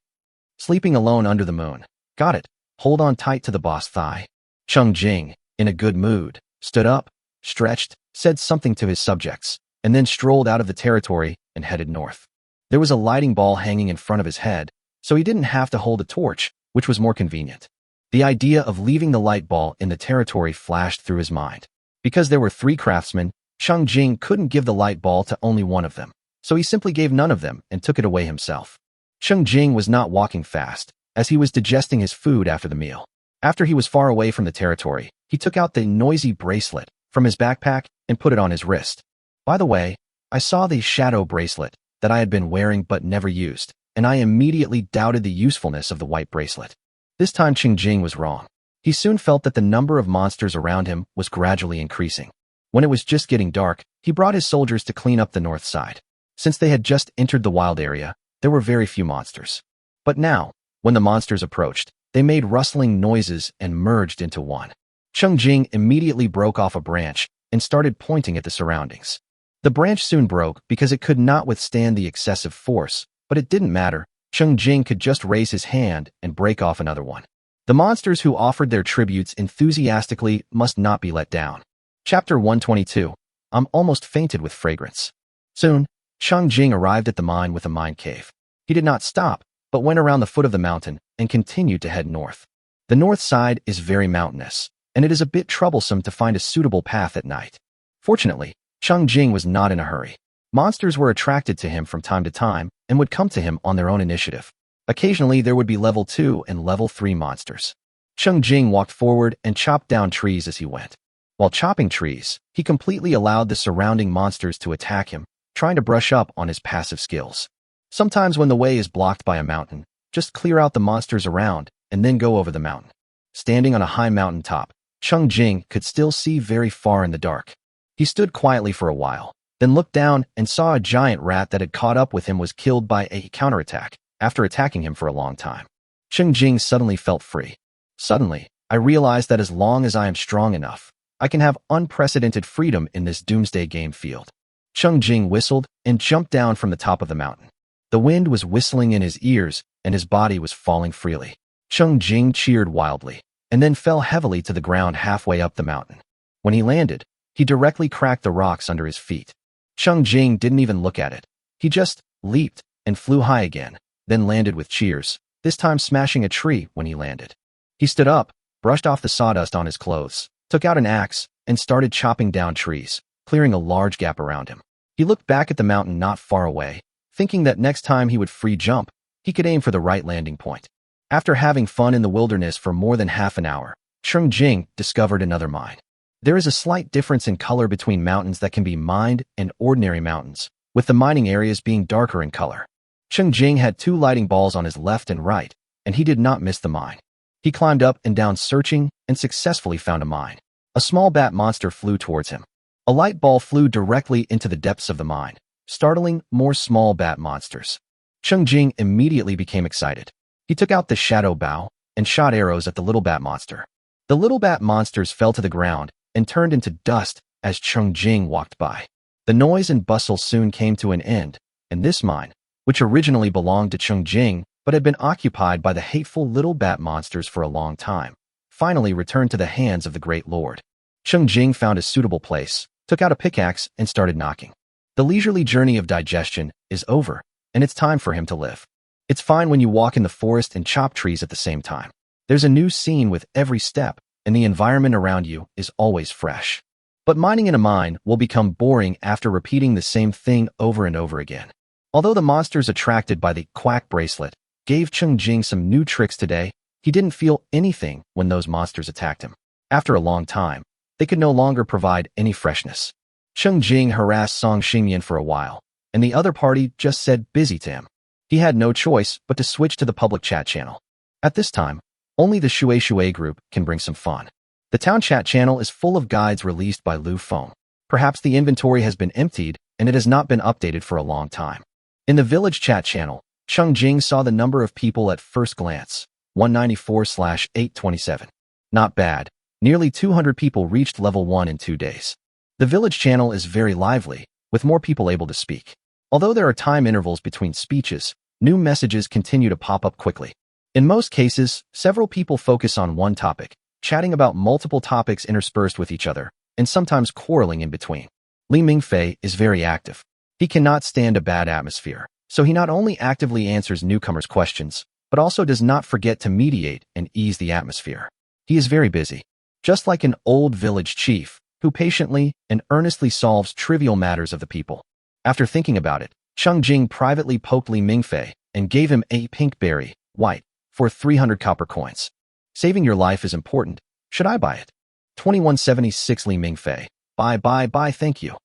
[SPEAKER 1] Sleeping alone under the moon. Got it. Hold on tight to the boss thigh. Cheng Jing, in a good mood, stood up, stretched, said something to his subjects, and then strolled out of the territory and headed north. There was a lighting ball hanging in front of his head, so he didn't have to hold a torch, which was more convenient. The idea of leaving the light ball in the territory flashed through his mind. Because there were 3 craftsmen, Cheng Jing couldn't give the light ball to only one of them, so he simply gave none of them and took it away himself. Cheng Jing was not walking fast, as he was digesting his food after the meal. After he was far away from the territory, he took out the noisy bracelet from his backpack and put it on his wrist. By the way, I saw the shadow bracelet, that I had been wearing but never used, and I immediately doubted the usefulness of the white bracelet. This time Cheng Jing was wrong. He soon felt that the number of monsters around him was gradually increasing. When it was just getting dark, he brought his soldiers to clean up the north side. Since they had just entered the wild area, there were very few monsters. But now, when the monsters approached, they made rustling noises and merged into one. Cheng Jing immediately broke off a branch and started pointing at the surroundings. The branch soon broke because it could not withstand the excessive force, but it didn't matter. Cheng Jing could just raise his hand and break off another one. The monsters who offered their tributes enthusiastically must not be let down. Chapter 122. I'm almost fainted with fragrance. Soon, Cheng Jing arrived at the mine with a mine cave. He did not stop, but went around the foot of the mountain and continued to head north. The north side is very mountainous, and it is a bit troublesome to find a suitable path at night. Fortunately, Cheng Jing was not in a hurry. Monsters were attracted to him from time to time and would come to him on their own initiative. Occasionally, there would be level 2 and level 3 monsters. Cheng Jing walked forward and chopped down trees as he went. While chopping trees, he completely allowed the surrounding monsters to attack him, trying to brush up on his passive skills. Sometimes when the way is blocked by a mountain, just clear out the monsters around and then go over the mountain. Standing on a high mountain top, Cheng Jing could still see very far in the dark. He stood quietly for a while, then looked down and saw a giant rat that had caught up with him was killed by a counterattack after attacking him for a long time. Cheng Jing suddenly felt free. Suddenly, I realized that as long as I am strong enough, I can have unprecedented freedom in this Doomsday game field. Cheng Jing whistled and jumped down from the top of the mountain. The wind was whistling in his ears and his body was falling freely. Cheng Jing cheered wildly and then fell heavily to the ground halfway up the mountain. When he landed, he directly cracked the rocks under his feet. Cheng Jing didn't even look at it. He just leaped and flew high again, then landed with cheers, this time smashing a tree when he landed. He stood up, brushed off the sawdust on his clothes, took out an axe, and started chopping down trees, clearing a large gap around him. He looked back at the mountain not far away, thinking that next time he would free jump, he could aim for the right landing point. After having fun in the wilderness for more than half an hour, Cheng Jing discovered another mine. There is a slight difference in color between mountains that can be mined and ordinary mountains, with the mining areas being darker in color. Cheng Jing had 2 lighting balls on his left and right, and he did not miss the mine. He climbed up and down searching and successfully found a mine. A small bat monster flew towards him. A light ball flew directly into the depths of the mine, startling more small bat monsters. Cheng Jing immediately became excited. He took out the shadow bow and shot arrows at the little bat monster. The little bat monsters fell to the ground and turned into dust as Cheng Jing walked by. The noise and bustle soon came to an end, and this mine, which originally belonged to Cheng Jing but had been occupied by the hateful little bat monsters for a long time, finally returned to the hands of the great lord. Cheng Jing found a suitable place, took out a pickaxe, and started knocking. The leisurely journey of digestion is over, and it's time for him to live. It's fine when you walk in the forest and chop trees at the same time. There's a new scene with every step, and the environment around you is always fresh. But mining in a mine will become boring after repeating the same thing over and over again. Although the monsters attracted by the quack bracelet gave Cheng Jing some new tricks today, he didn't feel anything when those monsters attacked him. After a long time, they could no longer provide any freshness. Cheng Jing harassed Song Xingyan for a while, and the other party just said busy to him. He had no choice but to switch to the public chat channel. At this time, only the Shui group can bring some fun. The town chat channel is full of guides released by Lu Feng. Perhaps the inventory has been emptied and it has not been updated for a long time. In the village chat channel, Cheng Jing saw the number of people at first glance, 194/827. Not bad. Nearly 200 people reached level 1 in 2 days. The village channel is very lively, with more people able to speak. Although there are time intervals between speeches, new messages continue to pop up quickly. In most cases, several people focus on one topic, chatting about multiple topics interspersed with each other, and sometimes quarreling in between. Li Mingfei is very active. He cannot stand a bad atmosphere, so he not only actively answers newcomers' questions, but also does not forget to mediate and ease the atmosphere. He is very busy, just like an old village chief, who patiently and earnestly solves trivial matters of the people. After thinking about it, Cheng Jing privately poked Li Mingfei and gave him a pink berry, white, for 300 copper coins. Saving your life is important. Should I buy it? 2176 Li Mingfei. Buy, thank you.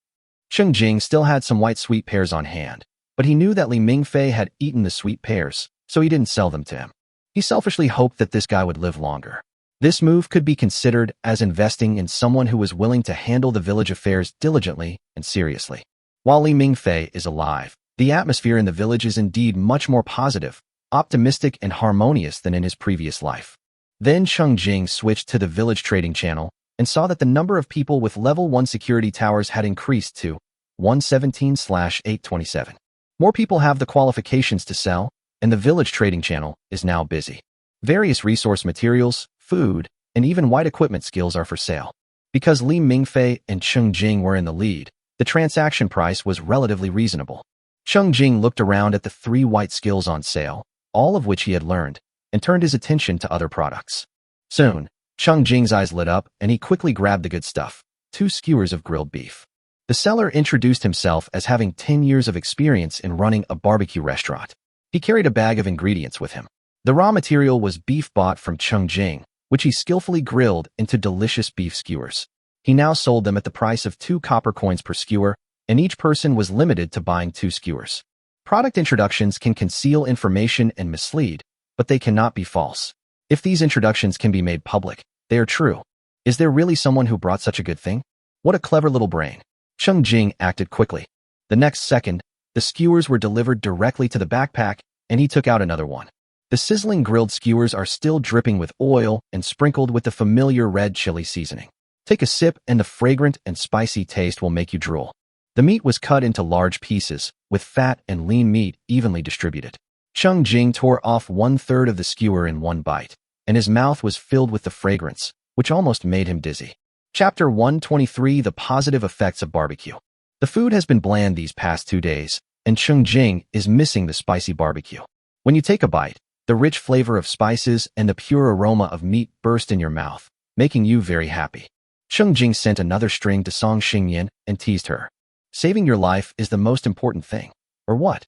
[SPEAKER 1] Cheng Jing still had some white sweet pears on hand, But he knew that Li Mingfei had eaten the sweet pears, so he didn't sell them to him. He selfishly hoped that this guy would live longer. This move could be considered as investing in someone who was willing to handle the village affairs diligently and seriously. While Li Mingfei is alive, the atmosphere in the village is indeed much more positive, optimistic, and harmonious than in his previous life. Then Cheng Jing switched to the village trading channel and saw that the number of people with level 1 security towers had increased to 117/827. More people have the qualifications to sell, and the village trading channel is now busy. Various resource materials, food, and even white equipment skills are for sale. Because Li Mingfei and Cheng Jing were in the lead, the transaction price was relatively reasonable. Cheng Jing looked around at the 3 white skills on sale, all of which he had learned, and turned his attention to other products. Soon, Cheng Jing's eyes lit up, and he quickly grabbed the good stuff, 2 skewers of grilled beef. The seller introduced himself as having 10 years of experience in running a barbecue restaurant. He carried a bag of ingredients with him. The raw material was beef bought from Cheng Jing, which he skillfully grilled into delicious beef skewers. He now sold them at the price of 2 copper coins per skewer, and each person was limited to buying 2 skewers. Product introductions can conceal information and mislead, but they cannot be false. If these introductions can be made public, they are true. Is there really someone who brought such a good thing? What a clever little brain. Cheng Jing acted quickly. The next second, the skewers were delivered directly to the backpack, and he took out another one. The sizzling grilled skewers are still dripping with oil and sprinkled with the familiar red chili seasoning. Take a sip and the fragrant and spicy taste will make you drool. The meat was cut into large pieces, with fat and lean meat evenly distributed. Cheng Jing tore off 1/3 of the skewer in one bite, and his mouth was filled with the fragrance, which almost made him dizzy. Chapter 123: The Positive Effects of Barbecue. The food has been bland these past 2 days, and Cheng Jing is missing the spicy barbecue. When you take a bite, the rich flavor of spices and the pure aroma of meat burst in your mouth, making you very happy. Cheng Jing sent another string to Song Xingyan and teased her. Saving your life is the most important thing. Or what?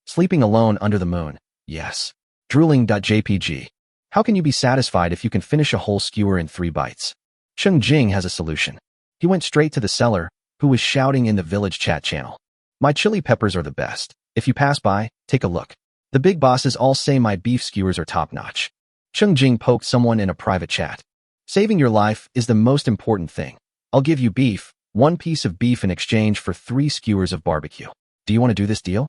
[SPEAKER 1] Sleeping alone under the moon. Yes. Drooling.jpg. How can you be satisfied if you can finish a whole skewer in 3 bites? Cheng Jing has a solution. He went straight to the seller, who was shouting in the village chat channel. My chili peppers are the best. If you pass by, take a look. The big bosses all say my beef skewers are top-notch. Cheng Jing poked someone in a private chat. Saving your life is the most important thing. I'll give you beef, 1 piece of beef in exchange for 3 skewers of barbecue. Do you want to do this deal?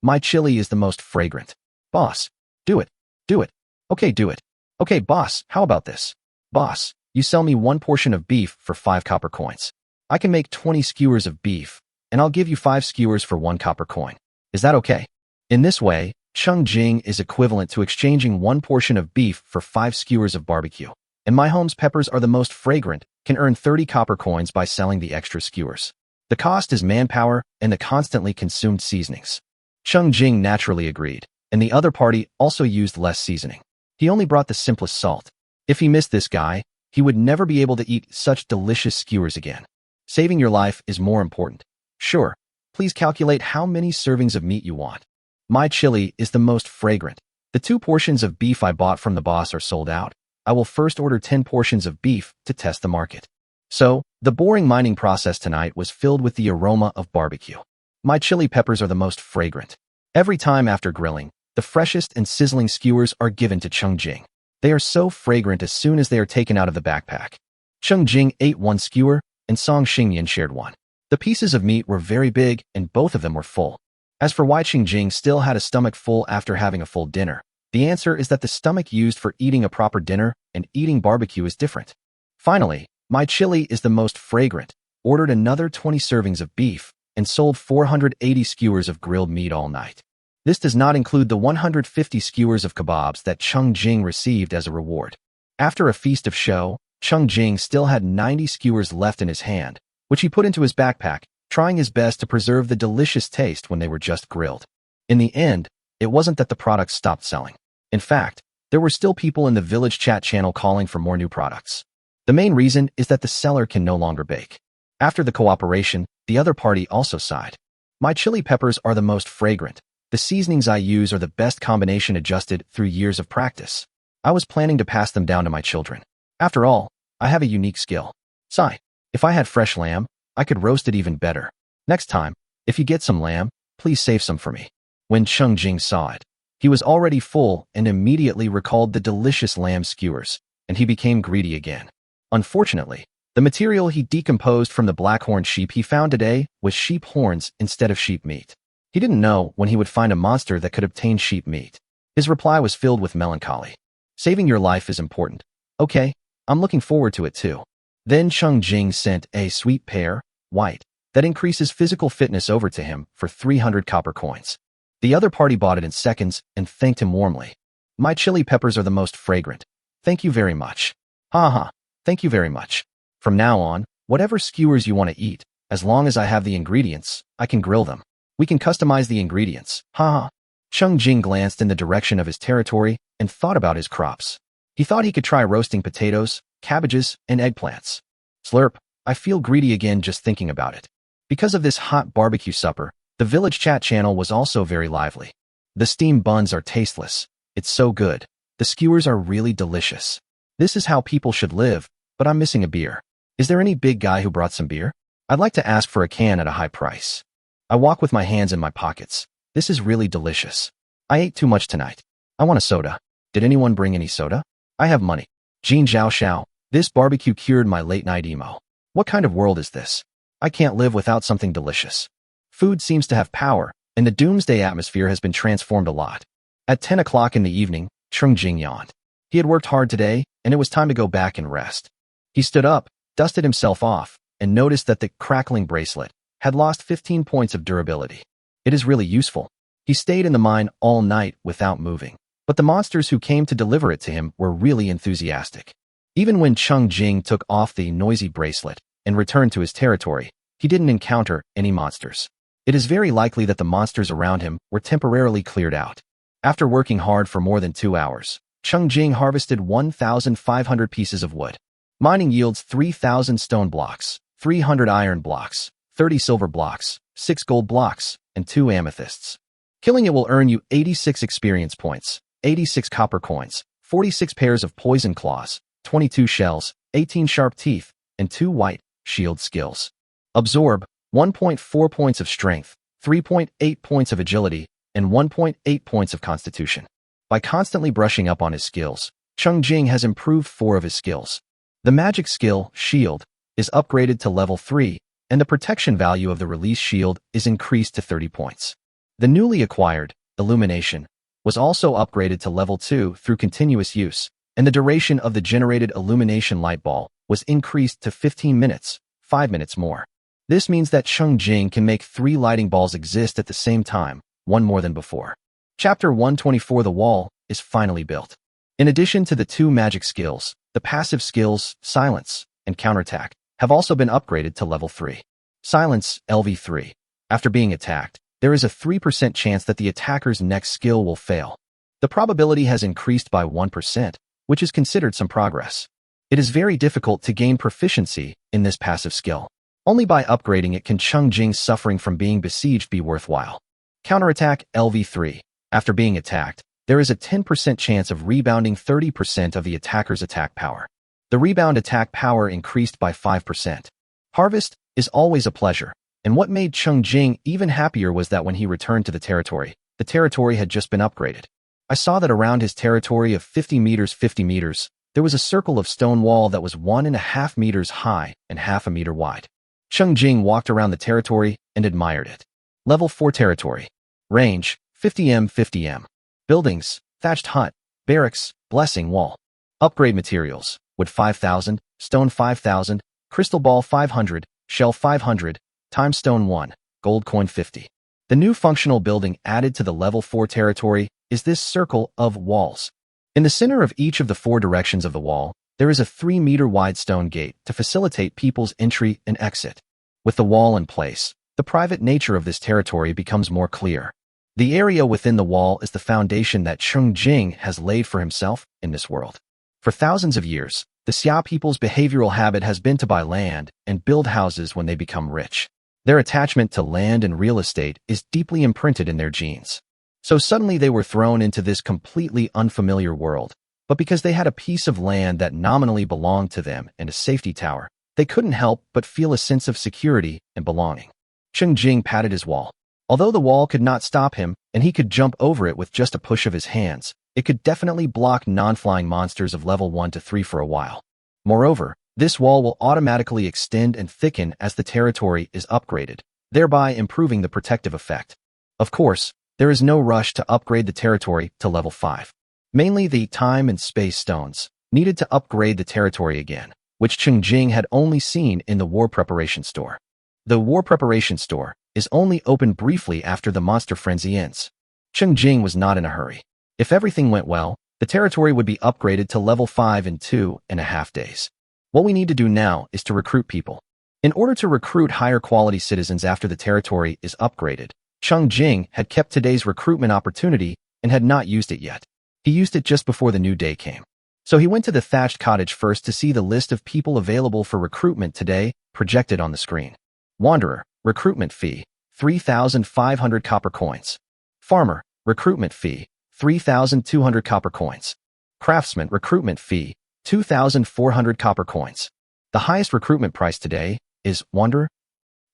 [SPEAKER 1] My chili is the most fragrant. Boss, do it. Do it. Okay, do it. Okay, boss, how about this? Boss, you sell me 1 portion of beef for 5 copper coins. I can make 20 skewers of beef, and I'll give you 5 skewers for 1 copper coin. Is that okay? In this way, Cheng Jing is equivalent to exchanging 1 portion of beef for 5 skewers of barbecue. And my home's peppers are the most fragrant, can earn 30 copper coins by selling the extra skewers. The cost is manpower and the constantly consumed seasonings. Cheng Jing naturally agreed, and the other party also used less seasoning. He only brought the simplest salt. If he missed this guy, he would never be able to eat such delicious skewers again. Saving your life is more important. Sure, please calculate how many servings of meat you want. My chili is the most fragrant. The 2 portions of beef I bought from the boss are sold out. I will first order 10 portions of beef to test the market. So, the boring mining process tonight was filled with the aroma of barbecue. My chili peppers are the most fragrant. Every time after grilling, the freshest and sizzling skewers are given to Cheng Jing. They are so fragrant as soon as they are taken out of the backpack. Cheng Jing ate 1 skewer, and Song Xingyan shared 1. The pieces of meat were very big, and both of them were full. As for why Cheng Jing still had a stomach full after having a full dinner, the answer is that the stomach used for eating a proper dinner and eating barbecue is different. Finally, my chili is the most fragrant, ordered another 20 servings of beef, and sold 480 skewers of grilled meat all night. This does not include the 150 skewers of kebabs that Cheng Jing received as a reward. After a feast of show, Cheng Jing still had 90 skewers left in his hand, which he put into his backpack, trying his best to preserve the delicious taste when they were just grilled. In the end, it wasn't that the products stopped selling. In fact, there were still people in the village chat channel calling for more new products. The main reason is that the seller can no longer bake. After the cooperation, the other party also sighed. My chili peppers are the most fragrant. The seasonings I use are the best combination adjusted through years of practice. I was planning to pass them down to my children. After all, I have a unique skill. Sigh. If I had fresh lamb, I could roast it even better. Next time, if you get some lamb, please save some for me. When Cheng Jing saw it, he was already full and immediately recalled the delicious lamb skewers, and he became greedy again. Unfortunately, the material he decomposed from the blackhorn sheep he found today was sheep horns instead of sheep meat. He didn't know when he would find a monster that could obtain sheep meat. His reply was filled with melancholy. Saving your life is important. Okay, I'm looking forward to it too. Then Cheng Jing sent a sweet pear, white, that increases physical fitness over to him for 300 copper coins. The other party bought it in seconds and thanked him warmly. My chili peppers are the most fragrant. Thank you very much. Haha, thank you very much. From now on, whatever skewers you want to eat, as long as I have the ingredients, I can grill them. We can customize the ingredients. Haha. Cheng Jing glanced in the direction of his territory and thought about his crops. He thought he could try roasting potatoes, cabbages, and eggplants. Slurp, I feel greedy again just thinking about it. Because of this hot barbecue supper, the village chat channel was also very lively. The steamed buns are tasteless. It's so good. The skewers are really delicious. This is how people should live, but I'm missing a beer. Is there any big guy who brought some beer? I'd like to ask for a can at a high price. I walk with my hands in my pockets. This is really delicious. I ate too much tonight. I want a soda. Did anyone bring any soda? I have money. Jean Zhao Xiao, this barbecue cured my late night emo. What kind of world is this? I can't live without something delicious. Food seems to have power, and the doomsday atmosphere has been transformed a lot. At 10 o'clock in the evening, Cheng Jing yawned. He had worked hard today, and it was time to go back and rest. He stood up, dusted himself off, and noticed that the crackling bracelet had lost 15 points of durability. It is really useful. He stayed in the mine all night without moving, but the monsters who came to deliver it to him were really enthusiastic. Even when Cheng Jing took off the noisy bracelet and returned to his territory, he didn't encounter any monsters. It is very likely that the monsters around him were temporarily cleared out. After working hard for more than 2 hours, Cheng Jing harvested 1,500 pieces of wood. Mining yields 3,000 stone blocks, 300 iron blocks, 30 silver blocks, 6 gold blocks, and 2 amethysts. Killing it will earn you 86 experience points, 86 copper coins, 46 pairs of poison claws, 22 shells, 18 sharp teeth, and 2 white shield skills. Absorb 1.4 points of strength, 3.8 points of agility, and 1.8 points of constitution. By constantly brushing up on his skills, Cheng Jing has improved 4 of his skills. The magic skill, Shield, is upgraded to level 3, and the protection value of the release shield is increased to 30 points. The newly acquired, Illumination, was also upgraded to level 2 through continuous use, and the duration of the generated illumination light ball was increased to 15 minutes, 5 minutes more. This means that Cheng Jing can make 3 lighting balls exist at the same time, one more than before. Chapter 124 The Wall is finally built. In addition to the 2 magic skills, the passive skills, Silence and Counterattack, have also been upgraded to level 3. Silence, LV3. After being attacked, there is a 3% chance that the attacker's next skill will fail. The probability has increased by 1%, which is considered some progress. It is very difficult to gain proficiency in this passive skill. Only by upgrading it can Cheng Jing's suffering from being besieged be worthwhile. Counterattack, LV3. After being attacked, there is a 10% chance of rebounding 30% of the attacker's attack power. The rebound attack power increased by 5%. Harvest is always a pleasure, and what made Cheng Jing even happier was that when he returned to the territory had just been upgraded. I saw that around his territory of 50 meters, there was a circle of stone wall that was 1.5 meters high and half a meter wide. Cheng Jing walked around the territory and admired it. Level 4 territory. Range, 50m. Buildings, thatched hut, barracks, blessing wall. Upgrade materials, wood 5,000, stone 5,000, crystal ball 500, shell 500, time stone 1, gold coin 50. The new functional building added to the level 4 territory is this circle of walls. In the center of each of the 4 directions of the wall, there is a 3-meter wide stone gate to facilitate people's entry and exit. With the wall in place, the private nature of this territory becomes more clear. The area within the wall is the foundation that Cheng Jing has laid for himself in this world. For thousands of years, the Xia people's behavioral habit has been to buy land and build houses when they become rich. Their attachment to land and real estate is deeply imprinted in their genes. So suddenly they were thrown into this completely unfamiliar world, but because they had a piece of land that nominally belonged to them and a safety tower, they couldn't help but feel a sense of security and belonging. Cheng Jing patted his wall. Although the wall could not stop him, and he could jump over it with just a push of his hands. It could definitely block non-flying monsters of level 1 to 3 for a while. Moreover, this wall will automatically extend and thicken as the territory is upgraded, thereby improving the protective effect. Of course, there is no rush to upgrade the territory to level 5. Mainly the time and space stones needed to upgrade the territory again, which Cheng Jing had only seen in the War Preparation Store. The War Preparation Store is only open briefly after the monster frenzy ends. Cheng Jing was not in a hurry. If everything went well, the territory would be upgraded to level 5 in 2.5 days. What we need to do now is to recruit people. In order to recruit higher quality citizens after the territory is upgraded, Cheng Jing had kept today's recruitment opportunity and had not used it yet. He used it just before the new day came. So he went to the thatched cottage first to see the list of people available for recruitment today projected on the screen. Wanderer, recruitment fee, 3,500 copper coins. Farmer, recruitment fee, 3,200 copper coins. Craftsman, recruitment fee, 2,400 copper coins. The highest recruitment price today is Wanderer.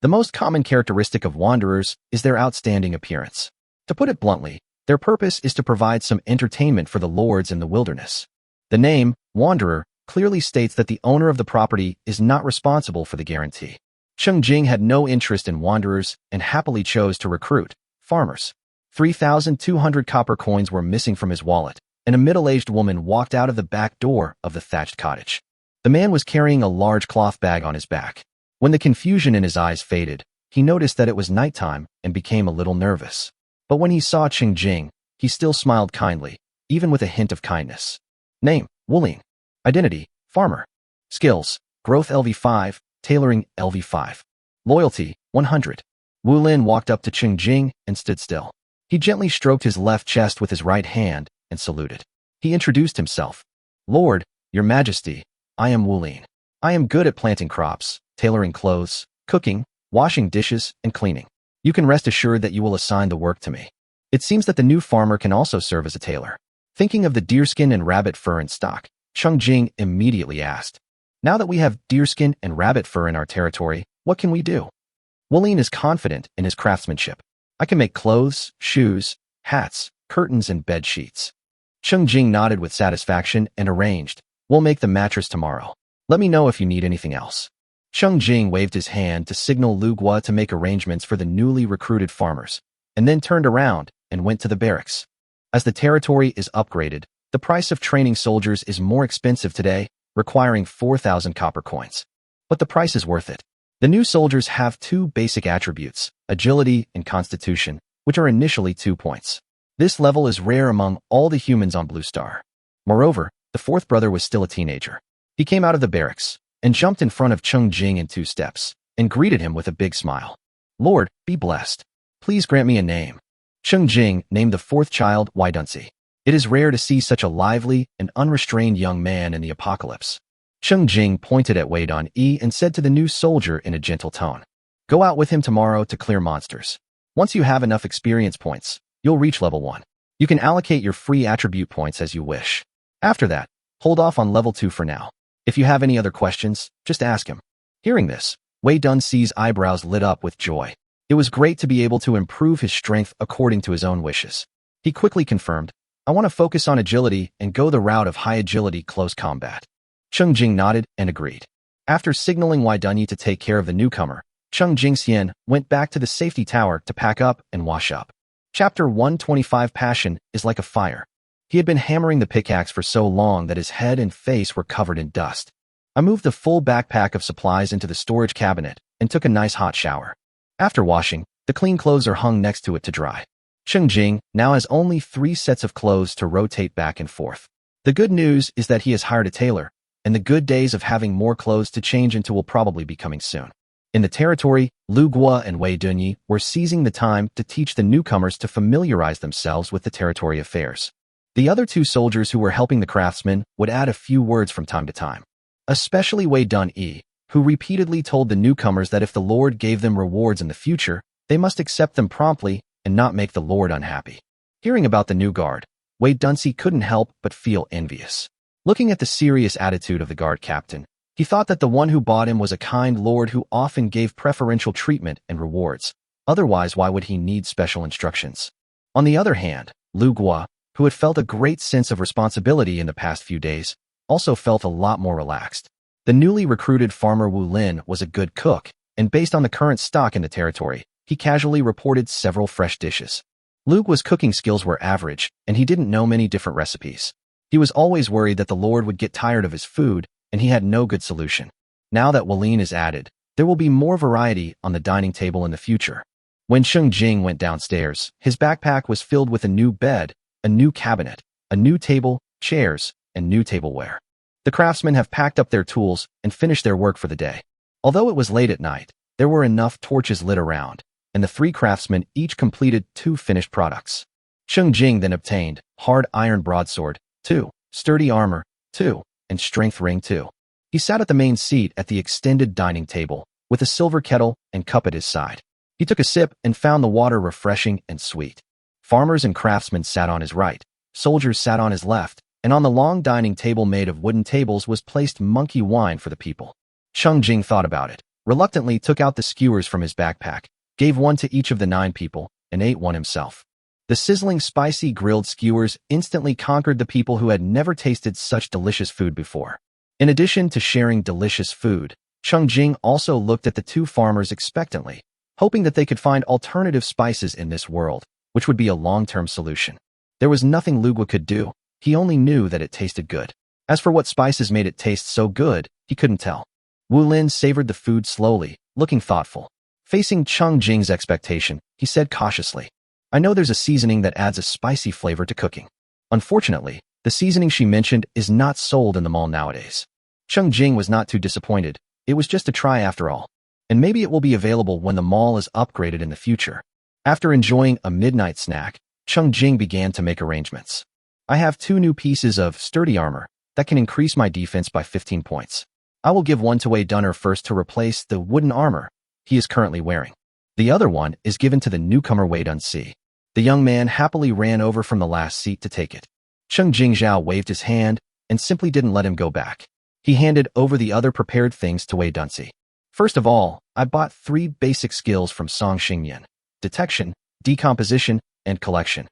[SPEAKER 1] The most common characteristic of Wanderers is their outstanding appearance. To put it bluntly, their purpose is to provide some entertainment for the lords in the wilderness. The name, Wanderer, clearly states that the owner of the property is not responsible for the guarantee. Cheng Jing had no interest in Wanderers and happily chose to recruit farmers. 3,200 copper coins were missing from his wallet, and a middle-aged woman walked out of the back door of the thatched cottage. The man was carrying a large cloth bag on his back. When the confusion in his eyes faded, he noticed that it was nighttime and became a little nervous. But when he saw Cheng Jing, he still smiled kindly, even with a hint of kindness. Name, Wulin. Identity, farmer. Skills, growth LV5, tailoring LV5. Loyalty, 100. Wulin walked up to Cheng Jing and stood still. He gently stroked his left chest with his right hand and saluted. He introduced himself. Lord, Your Majesty, I am Wulin. I am good at planting crops, tailoring clothes, cooking, washing dishes, and cleaning. You can rest assured that you will assign the work to me. It seems that the new farmer can also serve as a tailor. Thinking of the deerskin and rabbit fur in stock, Cheng Jing immediately asked, Now that we have deerskin and rabbit fur in our territory, what can we do? Wulin is confident in his craftsmanship. I can make clothes, shoes, hats, curtains, and bed sheets. Cheng Jing nodded with satisfaction and arranged, We'll make the mattress tomorrow. Let me know if you need anything else. Cheng Jing waved his hand to signal Lu Gua to make arrangements for the newly recruited farmers, and then turned around and went to the barracks. As the territory is upgraded, the price of training soldiers is more expensive today, requiring 4,000 copper coins. But the price is worth it. The new soldiers have two basic attributes, agility and constitution, which are initially 2 points. This level is rare among all the humans on Blue Star. Moreover, the fourth brother was still a teenager. He came out of the barracks and jumped in front of Cheng Jing in 2 steps and greeted him with a big smile. Lord, be blessed. Please grant me a name. Cheng Jing named the fourth child Wei Dunsi. It is rare to see such a lively and unrestrained young man in the apocalypse. Cheng Jing pointed at Wei Dunyi and said to the new soldier in a gentle tone, Go out with him tomorrow to clear monsters. Once you have enough experience points, you'll reach level 1. You can allocate your free attribute points as you wish. After that, hold off on level 2 for now. If you have any other questions, just ask him. Hearing this, Wei Dunsi's eyebrows lit up with joy. It was great to be able to improve his strength according to his own wishes. He quickly confirmed, I want to focus on agility and go the route of high agility close combat. Cheng Jing nodded and agreed. After signaling Wei Dunyi to take care of the newcomer, Cheng Jingxian went back to the safety tower to pack up and wash up. Chapter 125 Passion is like a fire. He had been hammering the pickaxe for so long that his head and face were covered in dust. I moved the full backpack of supplies into the storage cabinet and took a nice hot shower. After washing, the clean clothes are hung next to it to dry. Cheng Jing now has only 3 sets of clothes to rotate back and forth. The good news is that he has hired a tailor, and the good days of having more clothes to change into will probably be coming soon. In the territory, Lu Gua and Wei Dunyi were seizing the time to teach the newcomers to familiarize themselves with the territory affairs. The other 2 soldiers who were helping the craftsmen would add a few words from time to time, especially Wei Dunyi, who repeatedly told the newcomers that if the Lord gave them rewards in the future, they must accept them promptly and not make the Lord unhappy. Hearing about the new guard, Wei Dunyi couldn't help but feel envious. Looking at the serious attitude of the guard captain, he thought that the one who bought him was a kind lord who often gave preferential treatment and rewards. Otherwise, why would he need special instructions? On the other hand, Lu Gua, who had felt a great sense of responsibility in the past few days, also felt a lot more relaxed. The newly recruited farmer Wu Lin was a good cook, and based on the current stock in the territory, he casually reported several fresh dishes. Lu Gua's cooking skills were average, and he didn't know many different recipes. He was always worried that the Lord would get tired of his food, and he had no good solution. Now that Wu Lin is added, there will be more variety on the dining table in the future. When Cheng Jing went downstairs, his backpack was filled with a new bed, a new cabinet, a new table, chairs, and new tableware. The craftsmen have packed up their tools and finished their work for the day. Although it was late at night, there were enough torches lit around, and the 3 craftsmen each completed 2 finished products. Cheng Jing then obtained hard iron broadsword, 2, sturdy armor, 2, and strength ring, 2. He sat at the main seat at the extended dining table, with a silver kettle and cup at his side. He took a sip and found the water refreshing and sweet. Farmers and craftsmen sat on his right, soldiers sat on his left, and on the long dining table made of wooden tables was placed monkey wine for the people. Cheng Jing thought about it, reluctantly took out the skewers from his backpack, gave one to each of the 9 people, and ate one himself. The sizzling, spicy grilled skewers instantly conquered the people who had never tasted such delicious food before. In addition to sharing delicious food, Cheng Jing also looked at the 2 farmers expectantly, hoping that they could find alternative spices in this world, which would be a long-term solution. There was nothing Lu Gua could do. He only knew that it tasted good. As for what spices made it taste so good, he couldn't tell. Wu Lin savored the food slowly, looking thoughtful. Facing Cheng Jing's expectation, he said cautiously, "I know there's a seasoning that adds a spicy flavor to cooking. Unfortunately, the seasoning she mentioned is not sold in the mall nowadays." Cheng Jing was not too disappointed. It was just a try after all. And maybe it will be available when the mall is upgraded in the future. After enjoying a midnight snack, Cheng Jing began to make arrangements. "I have 2 new pieces of sturdy armor that can increase my defense by 15 points. I will give one to Wei Dunner first to replace the wooden armor he is currently wearing. The other one is given to the newcomer Wei Dunsi." The young man happily ran over from the last seat to take it. Cheng Jingzhao waved his hand and simply didn't let him go back. He handed over the other prepared things to Wei Dunsi. "First of all, I bought 3 basic skills from Song Xingyan: detection, decomposition, and collection."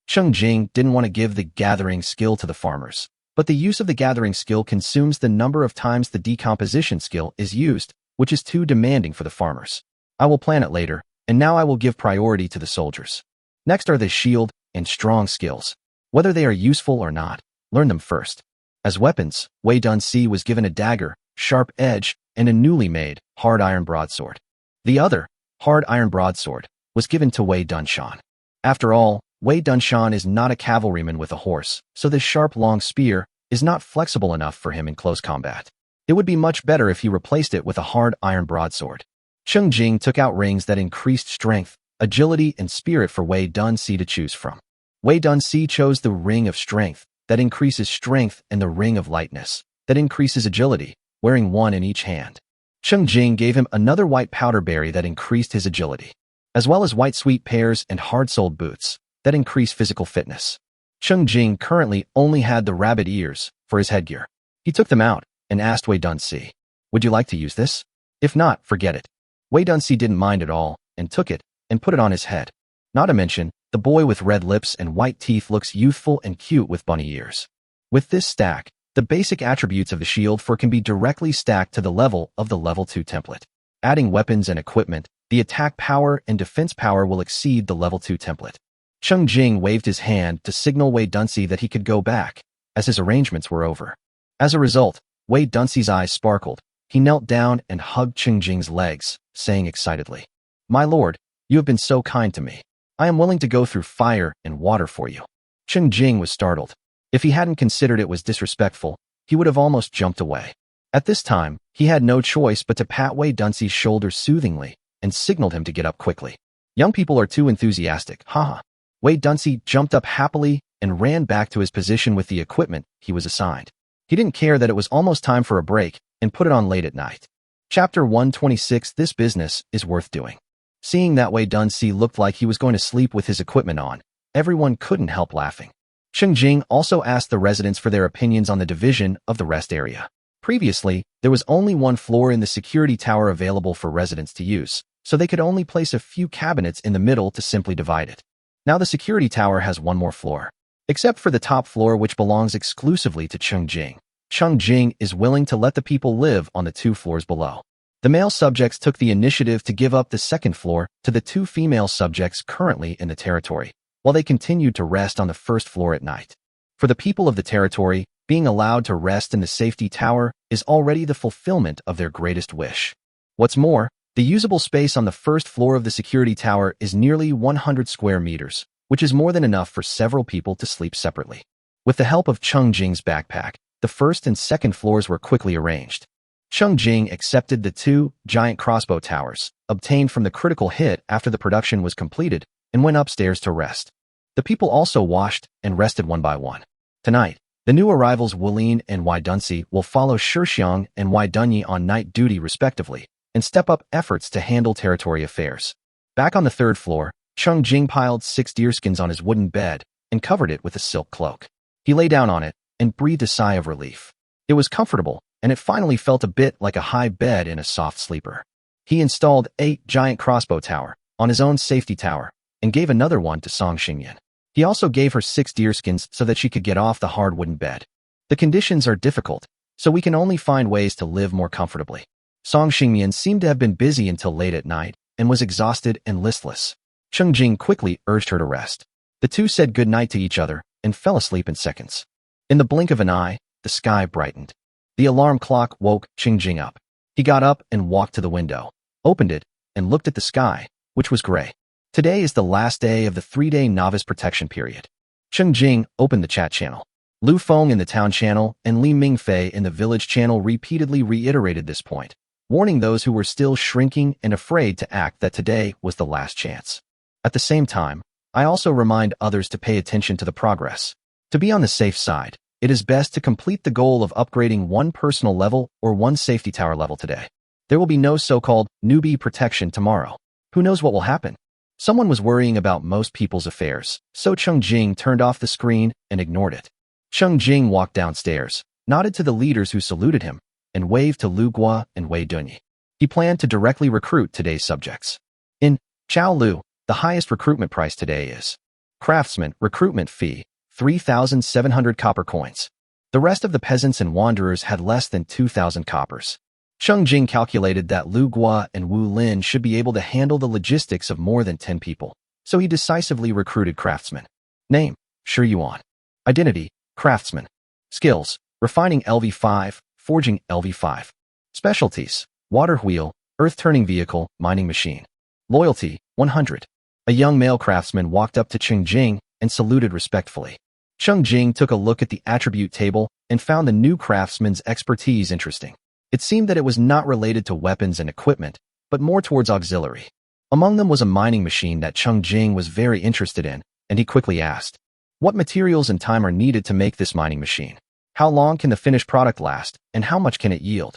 [SPEAKER 1] Cheng Jing didn't want to give the gathering skill to the farmers, but the use of the gathering skill consumes the number of times the decomposition skill is used, which is too demanding for the farmers. "I will plan it later, and now I will give priority to the soldiers. Next are the shield and strong skills. Whether they are useful or not, learn them first." As weapons, Wei Dunsi was given a dagger, sharp edge, and a newly made hard iron broadsword. The other, hard iron broadsword, was given to Wei Dunshan. After all, Wei Dunshan is not a cavalryman with a horse, so this sharp long spear is not flexible enough for him in close combat. It would be much better if he replaced it with a hard iron broadsword. Cheng Jing took out rings that increased strength, agility, and spirit for Wei Dunsi to choose from. Wei Dunsi chose the ring of strength, that increases strength, and the ring of lightness, that increases agility, wearing one in each hand. Cheng Jing gave him another white powder berry that increased his agility, as well as white sweet pears and hard-soled boots that increase physical fitness. Cheng Jing currently only had the rabbit ears for his headgear. He took them out and asked Wei Dunsi, "Would you like to use this? If not, forget it." Wei Dunsi didn't mind at all and took it and put it on his head. Not to mention, the boy with red lips and white teeth looks youthful and cute with bunny ears. With this stack, the basic attributes of the shield can be directly stacked to the level of the level 2 template. Adding weapons and equipment, the attack power and defense power will exceed the level 2 template. Cheng Jing waved his hand to signal Wei Dunsi that he could go back, as his arrangements were over. As a result, Wei Dunsi's eyes sparkled. He knelt down and hugged Cheng Jing's legs, saying excitedly, "My lord, you have been so kind to me. I am willing to go through fire and water for you." Cheng Jing was startled. If he hadn't considered it was disrespectful, he would have almost jumped away. At this time, he had no choice but to pat Wei Dunsi's shoulder soothingly and signaled him to get up quickly. Young people are too enthusiastic, haha. Wei Dunsi jumped up happily and ran back to his position with the equipment he was assigned. He didn't care that it was almost time for a break and put it on late at night. Chapter 126. This business is worth doing. Seeing that Wei Dunsi looked like he was going to sleep with his equipment on, everyone couldn't help laughing. Cheng Jing also asked the residents for their opinions on the division of the rest area. Previously, there was only one floor in the security tower available for residents to use, so they could only place a few cabinets in the middle to simply divide it. Now the security tower has one more floor. Except for the top floor, which belongs exclusively to Cheng Jing. Cheng Jing is willing to let the people live on the 2 floors below. The male subjects took the initiative to give up the 2nd floor to the 2 female subjects currently in the territory, while they continued to rest on the 1st floor at night. For the people of the territory, being allowed to rest in the safety tower is already the fulfillment of their greatest wish. What's more, the usable space on the 1st floor of the security tower is nearly 100 square meters, which is more than enough for several people to sleep separately. With the help of Cheng Jing's backpack, the 1st and 2nd floors were quickly arranged. Cheng Jing accepted the 2 giant crossbow towers, obtained from the critical hit after the production was completed, and went upstairs to rest. The people also washed and rested one by one. Tonight, the new arrivals Wulin and Wai Dunsi will follow Shixiang and Wai Dunyi on night duty respectively, and step up efforts to handle territory affairs. Back on the 3rd floor, Cheng Jing piled 6 deerskins on his wooden bed and covered it with a silk cloak. He lay down on it and breathed a sigh of relief. It was comfortable, and it finally felt a bit like a high bed in a soft sleeper. He installed 8 giant crossbow tower on his own safety tower and gave another one to Song Xingyan. He also gave her 6 deerskins so that she could get off the hard wooden bed. The conditions are difficult, so we can only find ways to live more comfortably. Song Xingyan seemed to have been busy until late at night and was exhausted and listless. Cheng Jing quickly urged her to rest. The 2 said good night to each other and fell asleep in seconds. In the blink of an eye, the sky brightened. The alarm clock woke Cheng Jing up. He got up and walked to the window, opened it, and looked at the sky, which was gray. Today is the last day of the 3-day novice protection period. Cheng Jing opened the chat channel. Lu Feng in the town channel and Li Mingfei in the village channel repeatedly reiterated this point, warning those who were still shrinking and afraid to act that today was the last chance. At the same time, I also remind others to pay attention to the progress. To be on the safe side, it is best to complete the goal of upgrading 1 personal level or 1 safety tower level today. There will be no so-called newbie protection tomorrow. Who knows what will happen? Someone was worrying about most people's affairs, so Cheng Jing turned off the screen and ignored it. Cheng Jing walked downstairs, nodded to the leaders who saluted him, and waved to Lu Gua and Wei Dunyi. He planned to directly recruit today's subjects. In Chao Lu, the highest recruitment price today is Craftsman recruitment fee, 3,700 copper coins. The rest of the peasants and wanderers had less than 2,000 coppers. Cheng Jing calculated that Lu Gua and Wu Lin should be able to handle the logistics of more than 10 people, so he decisively recruited craftsmen. Name, Shi Yuan. Identity, craftsman. Skills, refining LV5, forging LV5. Specialties, water wheel, earth-turning vehicle, mining machine. Loyalty, 100. A young male craftsman walked up to Cheng Jing and saluted respectfully. Cheng Jing took a look at the attribute table and found the new craftsman's expertise interesting. It seemed that it was not related to weapons and equipment, but more towards auxiliary. Among them was a mining machine that Cheng Jing was very interested in, and he quickly asked, what materials and time are needed to make this mining machine? How long can the finished product last, and how much can it yield?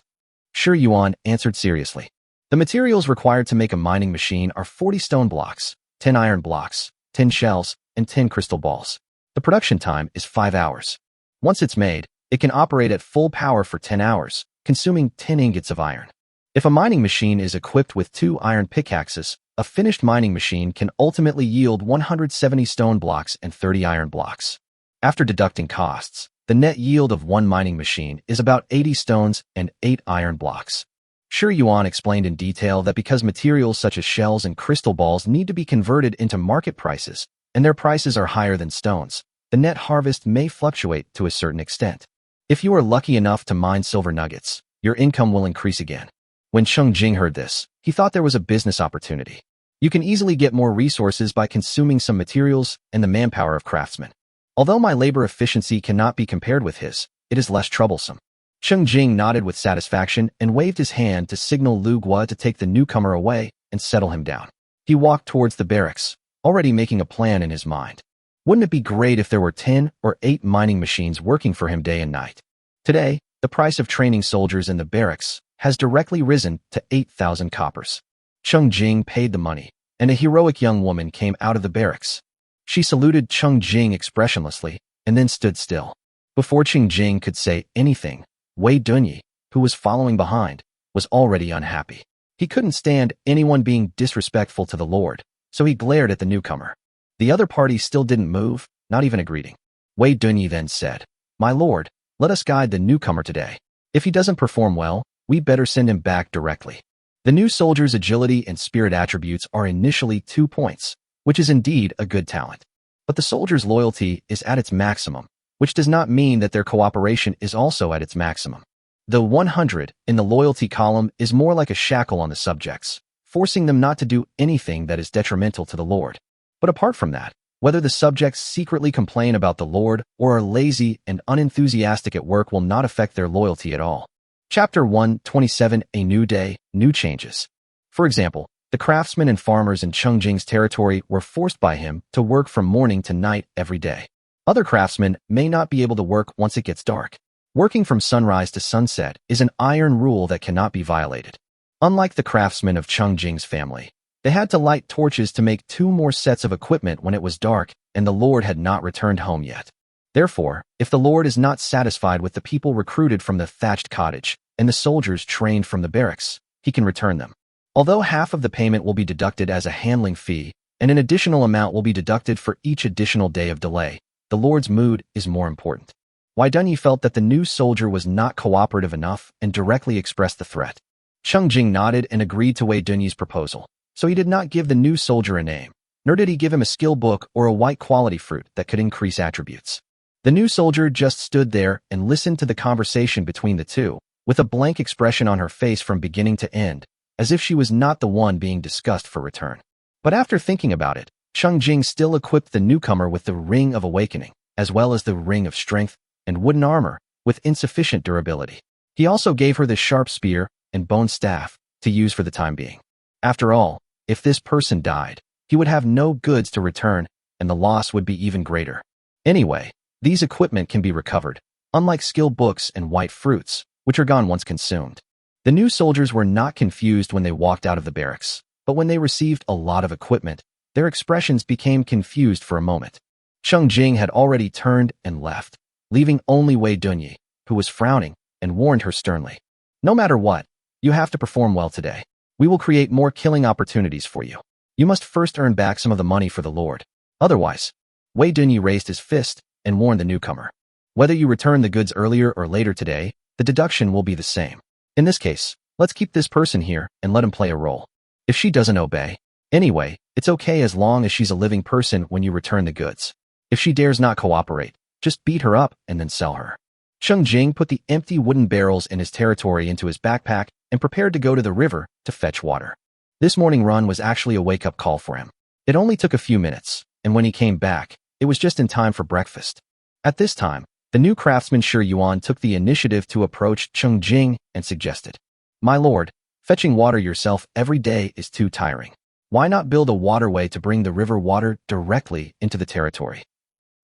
[SPEAKER 1] Shi Yuan answered seriously. The materials required to make a mining machine are 40 stone blocks, 10 iron blocks, 10 shells, and 10 crystal balls. The production time is 5 hours. Once it's made, it can operate at full power for 10 hours, consuming 10 ingots of iron. If a mining machine is equipped with 2 iron pickaxes, a finished mining machine can ultimately yield 170 stone blocks and 30 iron blocks. After deducting costs, the net yield of 1 mining machine is about 80 stones and 8 iron blocks. Shi Yuan explained in detail that because materials such as shells and crystal balls need to be converted into market prices, and their prices are higher than stones, the net harvest may fluctuate to a certain extent. If you are lucky enough to mine silver nuggets, your income will increase again. When Cheng Jing heard this, he thought there was a business opportunity. You can easily get more resources by consuming some materials and the manpower of craftsmen. Although my labor efficiency cannot be compared with his, it is less troublesome. Cheng Jing nodded with satisfaction and waved his hand to signal Lu Gua to take the newcomer away and settle him down. He walked towards the barracks, already making a plan in his mind. Wouldn't it be great if there were 10 or 8 mining machines working for him day and night? Today, the price of training soldiers in the barracks has directly risen to 8,000 coppers. Cheng Jing paid the money, and a heroic young woman came out of the barracks. She saluted Cheng Jing expressionlessly and then stood still. Before Cheng Jing could say anything, Wei Dunyi, who was following behind, was already unhappy. He couldn't stand anyone being disrespectful to the Lord, so he glared at the newcomer. The other party still didn't move, not even a greeting. Wei Dunyi then said, "My lord, let us guide the newcomer today. If he doesn't perform well, we better send him back directly." The new soldier's agility and spirit attributes are initially 2 points, which is indeed a good talent. But the soldier's loyalty is at its maximum, which does not mean that their cooperation is also at its maximum. The 100 in the loyalty column is more like a shackle on the subjects, forcing them not to do anything that is detrimental to the Lord. But apart from that, whether the subjects secretly complain about the Lord or are lazy and unenthusiastic at work will not affect their loyalty at all. Chapter 127, A New Day, New Changes. For example, the craftsmen and farmers in Cheng Jing's territory were forced by him to work from morning to night every day. Other craftsmen may not be able to work once it gets dark. Working from sunrise to sunset is an iron rule that cannot be violated. Unlike the craftsmen of Cheng Jing's family, they had to light torches to make 2 more sets of equipment when it was dark and the Lord had not returned home yet. Therefore, if the Lord is not satisfied with the people recruited from the thatched cottage and the soldiers trained from the barracks, he can return them. Although half of the payment will be deducted as a handling fee and an additional amount will be deducted for each additional day of delay, the Lord's mood is more important. Wei Dunyi felt that the new soldier was not cooperative enough and directly expressed the threat. Cheng Jing nodded and agreed to Wei Dunyi's proposal, so he did not give the new soldier a name, nor did he give him a skill book or a white quality fruit that could increase attributes. The new soldier just stood there and listened to the conversation between the two, with a blank expression on her face from beginning to end, as if she was not the one being discussed for return. But after thinking about it, Cheng Jing still equipped the newcomer with the Ring of Awakening, as well as the Ring of Strength and wooden armor with insufficient durability. He also gave her the sharp spear and bone staff to use for the time being. After all, if this person died, he would have no goods to return and the loss would be even greater. Anyway, these equipment can be recovered, unlike skill books and white fruits, which are gone once consumed. The new soldiers were not confused when they walked out of the barracks, but when they received a lot of equipment, their expressions became confused for a moment. Cheng Jing had already turned and left, leaving only Wei Dunyi, who was frowning and warned her sternly. "No matter what, you have to perform well today. We will create more killing opportunities for you. You must first earn back some of the money for the Lord. Otherwise," Wei Dunyi raised his fist and warned the newcomer, "whether you return the goods earlier or later today, the deduction will be the same. In this case, let's keep this person here and let him play a role. If she doesn't obey, anyway, it's okay as long as she's a living person when you return the goods. If she dares not cooperate, just beat her up and then sell her." Cheng Jing put the empty wooden barrels in his territory into his backpack and prepared to go to the river to fetch water. This morning run was actually a wake-up call for him. It only took a few minutes, and when he came back, it was just in time for breakfast. At this time, the new craftsman Shi Yuan took the initiative to approach Cheng Jing and suggested, "My lord, fetching water yourself every day is too tiring. Why not build a waterway to bring the river water directly into the territory?"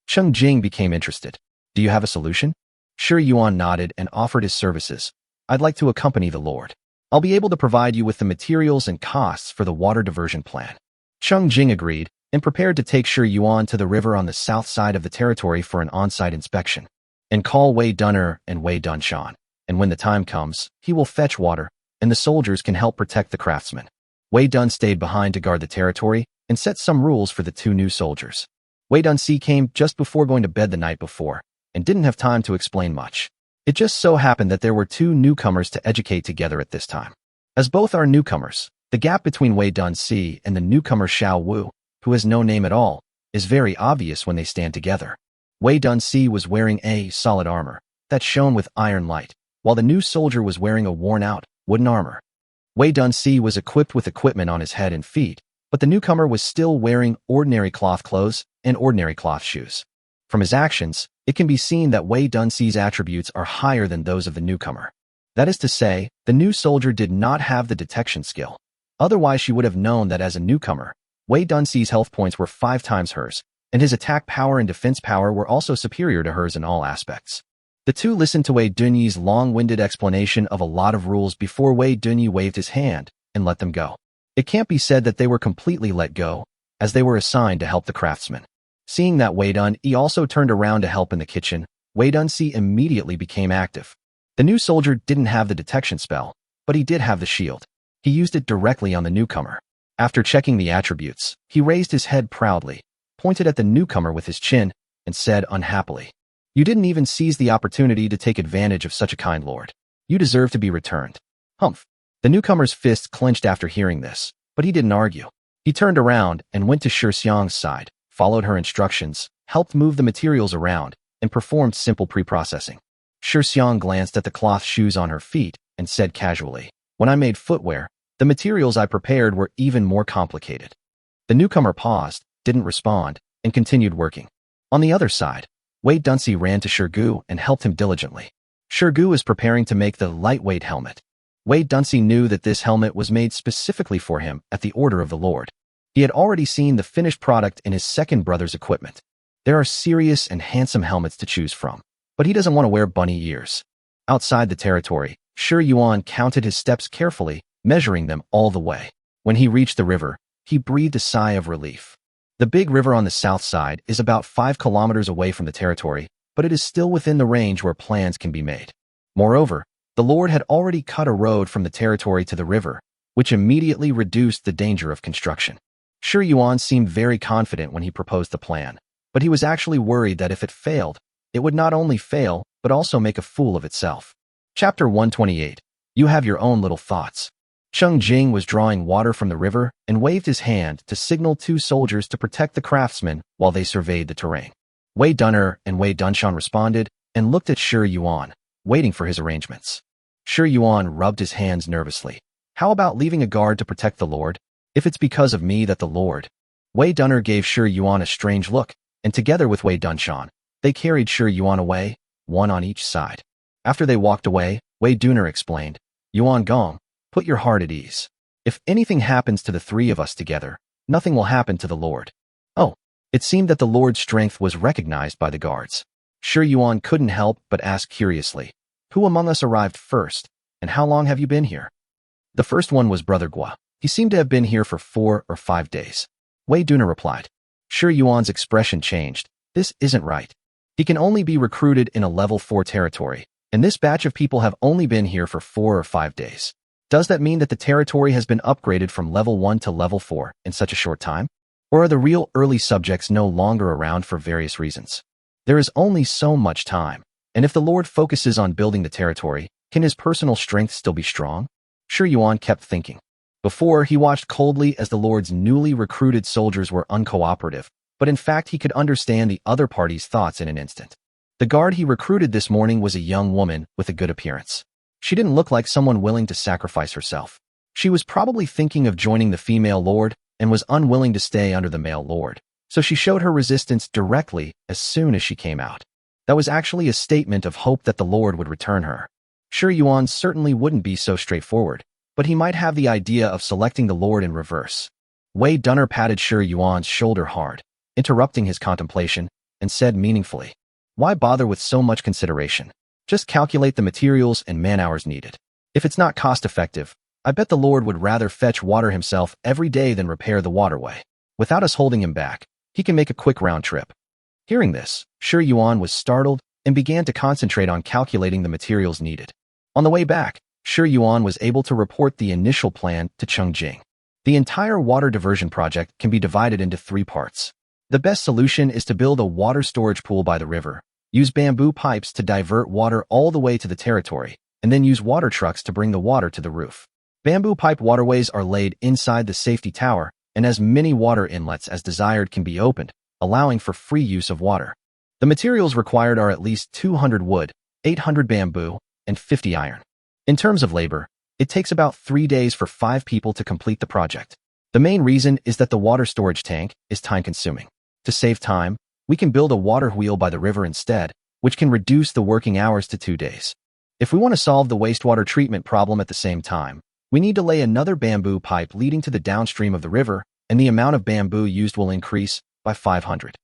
[SPEAKER 1] Cheng Jing became interested. "Do you have a solution?" Shi Yuan nodded and offered his services. "I'd like to accompany the Lord. I'll be able to provide you with the materials and costs for the water diversion plan." Cheng Jing agreed and prepared to take Shi Yuan to the river on the south side of the territory for an on-site inspection, and call Wei Dunner and Wei Dunshan. And when the time comes, he will fetch water, and the soldiers can help protect the craftsmen. Wei Dun stayed behind to guard the territory and set some rules for the 2 new soldiers. Wei Dunsi came just before going to bed the night before, and didn't have time to explain much. It just so happened that there were 2 newcomers to educate together at this time. As both are newcomers, the gap between Wei Dunsi and the newcomer Xiao Wu, who has no name at all, is very obvious when they stand together. Wei Dunsi was wearing a solid armor that shone with iron light, while the new soldier was wearing a worn-out wooden armor. Wei Dunsi was equipped with equipment on his head and feet, but the newcomer was still wearing ordinary cloth clothes and ordinary cloth shoes. From his actions, it can be seen that Wei Dunsi's attributes are higher than those of the newcomer. That is to say, the new soldier did not have the detection skill. Otherwise, she would have known that as a newcomer, Wei Dunsi's health points were 5 times hers, and his attack power and defense power were also superior to hers in all aspects. The 2 listened to Wei Dunyi's long-winded explanation of a lot of rules before Wei Dunyi waved his hand and let them go. It can't be said that they were completely let go, as they were assigned to help the craftsmen. Seeing that Wei Dunyi also turned around to help in the kitchen, Wei Dunsi immediately became active. The new soldier didn't have the detection spell, but he did have the shield. He used it directly on the newcomer. After checking the attributes, he raised his head proudly, pointed at the newcomer with his chin and said unhappily, "You didn't even seize the opportunity to take advantage of such a kind lord. You deserve to be returned." Humph. The newcomer's fist clenched after hearing this, but he didn't argue. He turned around and went to Shi Xiang's side, followed her instructions, helped move the materials around, and performed simple pre-processing. Shi Xiang glanced at the cloth shoes on her feet and said casually, "When I made footwear, the materials I prepared were even more complicated." The newcomer paused, didn't respond, and continued working. On the other side, Wei Dunsi ran to Shirgu and helped him diligently. Shirgu is preparing to make the lightweight helmet. Wei Dunsi knew that this helmet was made specifically for him at the order of the Lord. He had already seen the finished product in his second brother's equipment. There are serious and handsome helmets to choose from, but he doesn't want to wear bunny ears. Outside the territory, Shi Yuan counted his steps carefully, measuring them all the way. When he reached the river, he breathed a sigh of relief. The big river on the south side is about 5 kilometers away from the territory, but it is still within the range where plans can be made. Moreover, the Lord had already cut a road from the territory to the river, which immediately reduced the danger of construction. Shi Yuan seemed very confident when he proposed the plan, but he was actually worried that if it failed, it would not only fail, but also make a fool of itself. Chapter 128. You have your own little thoughts. Cheng Jing was drawing water from the river and waved his hand to signal 2 soldiers to protect the craftsmen while they surveyed the terrain. Wei Dunner and Wei Dunshan responded and looked at Shi Yuan, waiting for his arrangements. Shi Yuan rubbed his hands nervously. "How about leaving a guard to protect the Lord? If it's because of me that the Lord..." Wei Dunner gave Shi Yuan a strange look, and together with Wei Dunshan, they carried Shi Yuan away, one on each side. After they walked away, Wei Dunner explained, "Yuan Gong, put your heart at ease. If anything happens to the 3 of us together, nothing will happen to the Lord." Oh, it seemed that the Lord's strength was recognized by the guards. Shi Yuan couldn't help but ask curiously, "Who among us arrived first, and how long have you been here?" The first one was Brother Gua. He seemed to have been here for 4 or 5 days. Wei Dunner replied. Shi Yuan's expression changed. This isn't right. He can only be recruited in a level 4 territory, and this batch of people have only been here for 4 or 5 days. Does that mean that the territory has been upgraded from level 1 to level 4 in such a short time? Or are the real early subjects no longer around for various reasons? There is only so much time, and if the Lord focuses on building the territory, can his personal strength still be strong? Shi Yuan kept thinking. Before, he watched coldly as the Lord's newly recruited soldiers were uncooperative, but in fact he could understand the other party's thoughts in an instant. The guard he recruited this morning was a young woman with a good appearance. She didn't look like someone willing to sacrifice herself. She was probably thinking of joining the female lord and was unwilling to stay under the male lord, so she showed her resistance directly as soon as she came out. That was actually a statement of hope that the Lord would return her. Shi Yuan certainly wouldn't be so straightforward, but he might have the idea of selecting the Lord in reverse. Wei Dunner patted Shi Yuan's shoulder hard, interrupting his contemplation, and said meaningfully, "Why bother with so much consideration? Just calculate the materials and man-hours needed. If it's not cost-effective, I bet the Lord would rather fetch water himself every day than repair the waterway. Without us holding him back, he can make a quick round trip." Hearing this, Shi Yuan was startled and began to concentrate on calculating the materials needed. On the way back, Shi Yuan was able to report the initial plan to Cheng Jing. The entire water diversion project can be divided into 3 parts. The best solution is to build a water storage pool by the river, use bamboo pipes to divert water all the way to the territory, and then use water trucks to bring the water to the roof. Bamboo pipe waterways are laid inside the safety tower, and as many water inlets as desired can be opened, allowing for free use of water. The materials required are at least 200 wood, 800 bamboo, and 50 iron. In terms of labor, it takes about 3 days for 5 people to complete the project. The main reason is that the water storage tank is time-consuming. To save time, we can build a water wheel by the river instead, which can reduce the working hours to 2 days. If we want to solve the wastewater treatment problem at the same time, we need to lay another bamboo pipe leading to the downstream of the river, and the amount of bamboo used will increase by 500.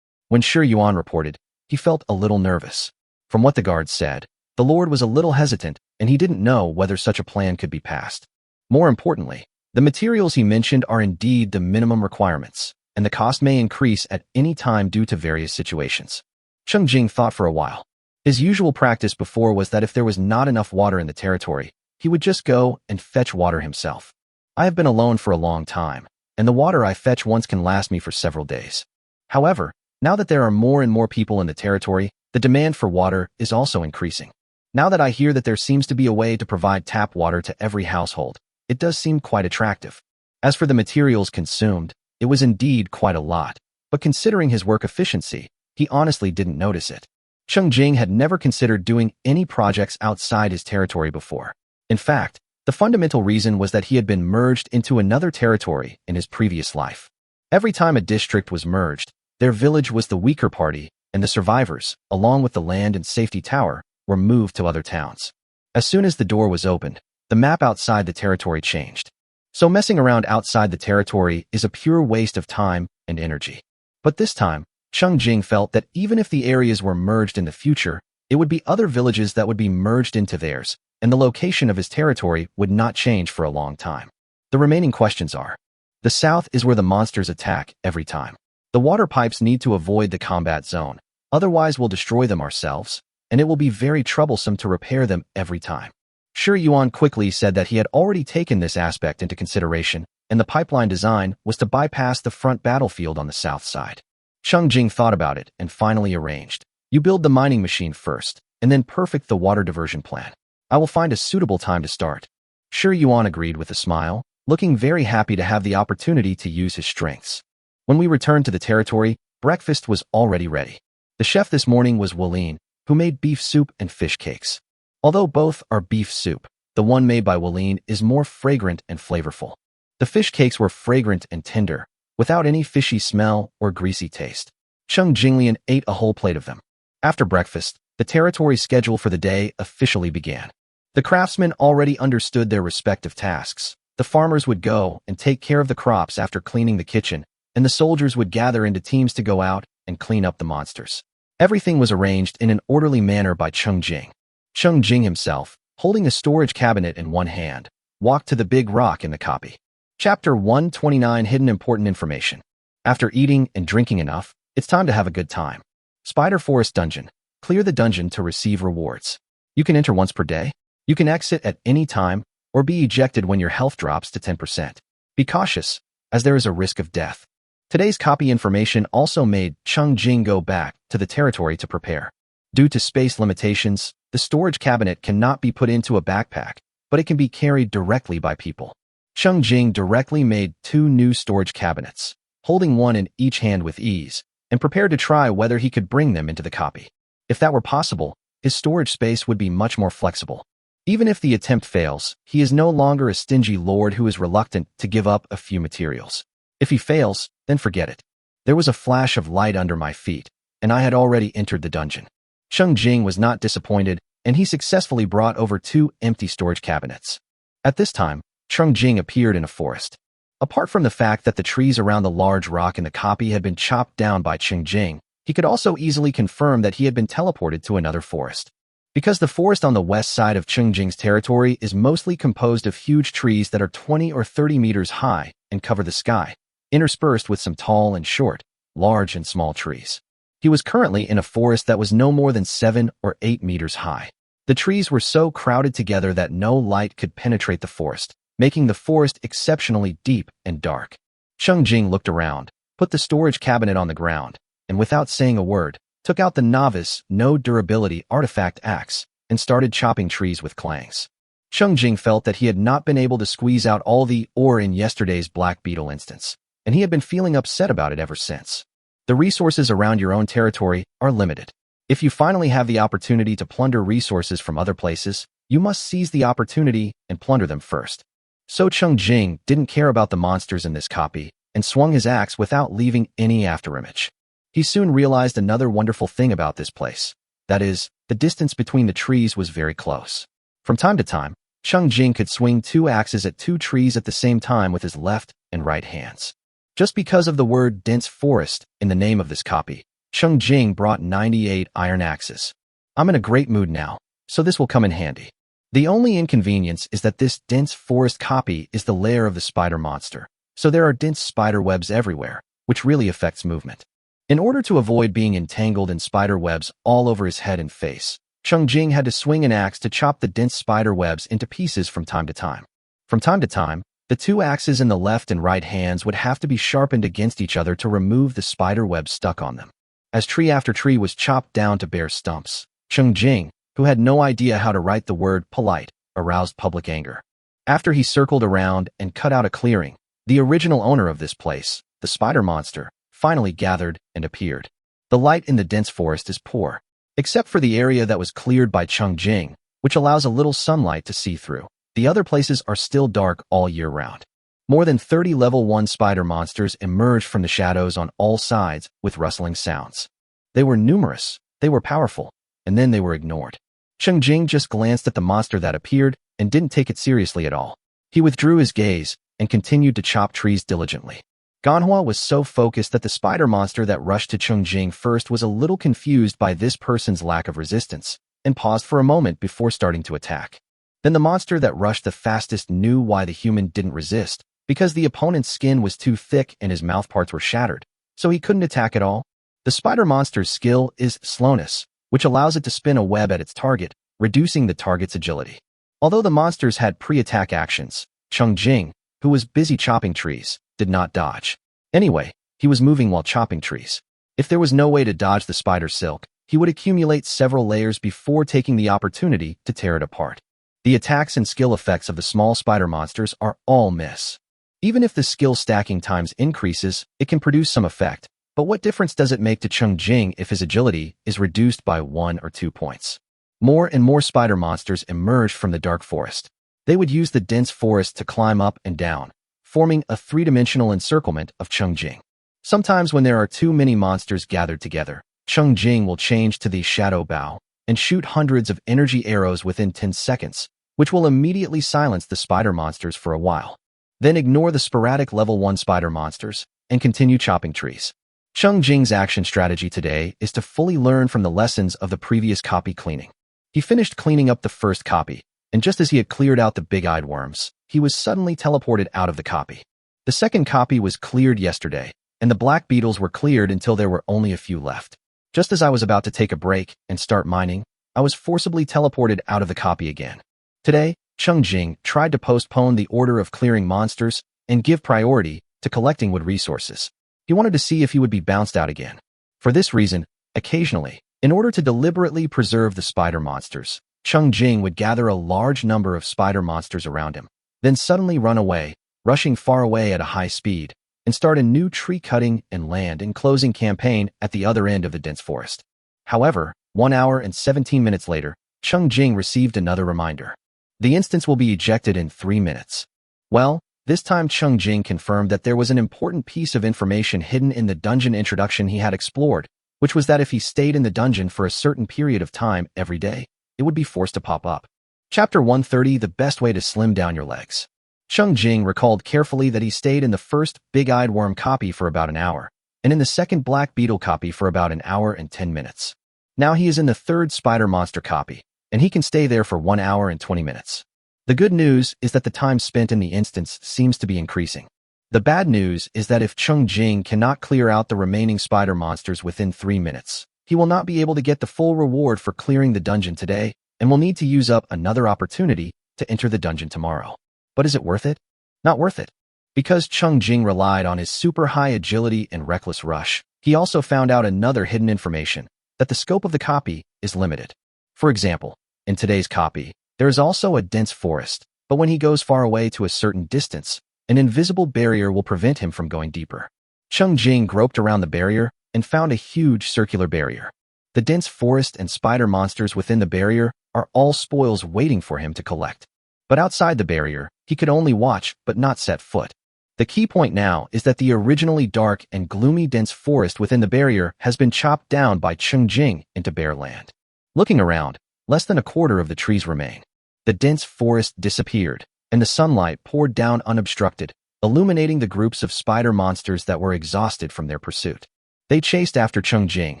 [SPEAKER 1] When Shi Yuan reported, he felt a little nervous. From what the guards said, the Lord was a little hesitant, and he didn't know whether such a plan could be passed. More importantly, the materials he mentioned are indeed the minimum requirements, and the cost may increase at any time due to various situations. Cheng Jing thought for a while. His usual practice before was that if there was not enough water in the territory, he would just go and fetch water himself. I have been alone for a long time, and the water I fetch once can last me for several days. However, now that there are more and more people in the territory, the demand for water is also increasing. Now that I hear that there seems to be a way to provide tap water to every household, it does seem quite attractive. As for the materials consumed, it was indeed quite a lot, but considering his work efficiency, he honestly didn't notice it. Cheng Jing had never considered doing any projects outside his territory before. In fact, the fundamental reason was that he had been merged into another territory in his previous life. Every time a district was merged, their village was the weaker party, and the survivors, along with the land and safety tower, were moved to other towns. As soon as the door was opened, the map outside the territory changed. So messing around outside the territory is a pure waste of time and energy. But this time, Cheng Jing felt that even if the areas were merged in the future, it would be other villages that would be merged into theirs, and the location of his territory would not change for a long time. The remaining questions are: the south is where the monsters attack every time. The water pipes need to avoid the combat zone, otherwise we'll destroy them ourselves, and it will be very troublesome to repair them every time. Shi Yuan quickly said that he had already taken this aspect into consideration, and the pipeline design was to bypass the front battlefield on the south side. Cheng Jing thought about it and finally arranged. You build the mining machine first, and then perfect the water diversion plan. I will find a suitable time to start. Shi Yuan agreed with a smile, looking very happy to have the opportunity to use his strengths. When we returned to the territory, breakfast was already ready. The chef this morning was Walin, who made beef soup and fish cakes. Although both are beef soup, the one made by Walin is more fragrant and flavorful. The fish cakes were fragrant and tender, without any fishy smell or greasy taste. Cheng Jinglian ate a whole plate of them. After breakfast, the territory schedule for the day officially began. The craftsmen already understood their respective tasks. The farmers would go and take care of the crops after cleaning the kitchen, and the soldiers would gather into teams to go out and clean up the monsters. Everything was arranged in an orderly manner by Cheng Jing. Cheng Jing himself, holding a storage cabinet in one hand, walked to the big rock in the copy. Chapter 129: Hidden Important Information. After eating and drinking enough, it's time to have a good time. Spider Forest Dungeon. Clear the dungeon to receive rewards. You can enter once per day. You can exit at any time or be ejected when your health drops to 10%. Be cautious, as there is a risk of death. Today's copy information also made Cheng Jing go back to the territory to prepare. Due to space limitations, the storage cabinet cannot be put into a backpack, but it can be carried directly by people. Cheng Jing directly made 2 new storage cabinets, holding one in each hand with ease, and prepared to try whether he could bring them into the copy. If that were possible, his storage space would be much more flexible. Even if the attempt fails, he is no longer a stingy lord who is reluctant to give up a few materials. If he fails, then forget it. There was a flash of light under my feet, and I had already entered the dungeon. Cheng Jing was not disappointed, and he successfully brought over 2 empty storage cabinets. At this time, Cheng Jing appeared in a forest. Apart from the fact that the trees around the large rock in the copy had been chopped down by Cheng Jing, he could also easily confirm that he had been teleported to another forest. Because the forest on the west side of Cheng Jing's territory is mostly composed of huge trees that are 20 or 30 meters high and cover the sky, interspersed with some tall and short, large and small trees. He was currently in a forest that was no more than 7 or 8 meters high. The trees were so crowded together that no light could penetrate the forest, making the forest exceptionally deep and dark. Cheng Jing looked around, put the storage cabinet on the ground, and without saying a word, took out the novice, no durability artifact axe, and started chopping trees with clangs. Cheng Jing felt that he had not been able to squeeze out all the ore in yesterday's black beetle instance, and he had been feeling upset about it ever since. The resources around your own territory are limited. If you finally have the opportunity to plunder resources from other places, you must seize the opportunity and plunder them first. So Cheng Jing didn't care about the monsters in this copy and swung his axe without leaving any afterimage. He soon realized another wonderful thing about this place. That is, the distance between the trees was very close. From time to time, Cheng Jing could swing 2 axes at 2 trees at the same time with his left and right hands. Just because of the word dense forest in the name of this copy, Cheng Jing brought 98 iron axes. I'm in a great mood now, so this will come in handy. The only inconvenience is that this dense forest copy is the lair of the spider monster, so there are dense spider webs everywhere, which really affects movement. In order to avoid being entangled in spider webs all over his head and face, Cheng Jing had to swing an axe to chop the dense spider webs into pieces from time to time. From time to time, The two axes in the left and right hands would have to be sharpened against each other to remove the spider web stuck on them. As tree after tree was chopped down to bare stumps, Cheng Jing, who had no idea how to write the word polite, aroused public anger. After he circled around and cut out a clearing, the original owner of this place, the spider monster, finally gathered and appeared. The light in the dense forest is poor, except for the area that was cleared by Cheng Jing, which allows a little sunlight to see through. The other places are still dark all year round. More than 30 level 1 spider monsters emerged from the shadows on all sides with rustling sounds. They were numerous, they were powerful, and then they were ignored. Cheng Jing just glanced at the monster that appeared and didn't take it seriously at all. He withdrew his gaze and continued to chop trees diligently. Manhwa was so focused that the spider monster that rushed to Cheng Jing first was a little confused by this person's lack of resistance and paused for a moment before starting to attack. Then the monster that rushed the fastest knew why the human didn't resist, because the opponent's skin was too thick and his mouthparts were shattered, so he couldn't attack at all. The spider monster's skill is slowness, which allows it to spin a web at its target, reducing the target's agility. Although the monsters had pre-attack actions, Cheng Jing, who was busy chopping trees, did not dodge. Anyway, he was moving while chopping trees. If there was no way to dodge the spider silk, he would accumulate several layers before taking the opportunity to tear it apart. The attacks and skill effects of the small spider monsters are all miss. Even if the skill stacking times increases, it can produce some effect, but what difference does it make to Cheng Jing if his agility is reduced by 1 or 2 points? More and more spider monsters emerged from the dark forest. They would use the dense forest to climb up and down, forming a three-dimensional encirclement of Cheng Jing. Sometimes when there are too many monsters gathered together, Cheng Jing will change to the shadow bow and shoot hundreds of energy arrows within 10 seconds, which will immediately silence the spider monsters for a while. Then ignore the sporadic level 1 spider monsters and continue chopping trees. Cheng Jing's action strategy today is to fully learn from the lessons of the previous copy cleaning. He finished cleaning up the first copy, and just as he had cleared out the big-eyed worms, he was suddenly teleported out of the copy. The second copy was cleared yesterday, and the black beetles were cleared until there were only a few left. Just as I was about to take a break and start mining, I was forcibly teleported out of the copy again. Today, Cheng Jing tried to postpone the order of clearing monsters and give priority to collecting wood resources. He wanted to see if he would be bounced out again. For this reason, occasionally, in order to deliberately preserve the spider monsters, Cheng Jing would gather a large number of spider monsters around him, then suddenly run away, rushing far away at a high speed, and start a new tree-cutting and land enclosing campaign at the other end of the dense forest. However, 1 hour and 17 minutes later, Cheng Jing received another reminder. The instance will be ejected in 3 minutes. Well, this time Cheng Jing confirmed that there was an important piece of information hidden in the dungeon introduction he had explored, which was that if he stayed in the dungeon for a certain period of time every day, it would be forced to pop up. Chapter 130, The Best Way to Slim Down Your Legs. Cheng Jing recalled carefully that he stayed in the first big-eyed worm copy for about an hour, and in the second black beetle copy for about an hour and 10 minutes. Now he is in the third spider monster copy, and he can stay there for 1 hour and 20 minutes. The good news is that the time spent in the instance seems to be increasing. The bad news is that if Cheng Jing cannot clear out the remaining spider monsters within 3 minutes, he will not be able to get the full reward for clearing the dungeon today and will need to use up another opportunity to enter the dungeon tomorrow. But is it worth it? Not worth it. Because Cheng Jing relied on his super high agility and reckless rush, he also found out another hidden information, that the scope of the copy is limited. For example, in today's copy, there is also a dense forest, but when he goes far away to a certain distance, an invisible barrier will prevent him from going deeper. Cheng Jing groped around the barrier and found a huge circular barrier. The dense forest and spider monsters within the barrier are all spoils waiting for him to collect. But outside the barrier, he could only watch but not set foot. The key point now is that the originally dark and gloomy dense forest within the barrier has been chopped down by Cheng Jing into bare land. Looking around, less than a quarter of the trees remain. The dense forest disappeared, and the sunlight poured down unobstructed, illuminating the groups of spider monsters that were exhausted from their pursuit. They chased after Cheng Jing,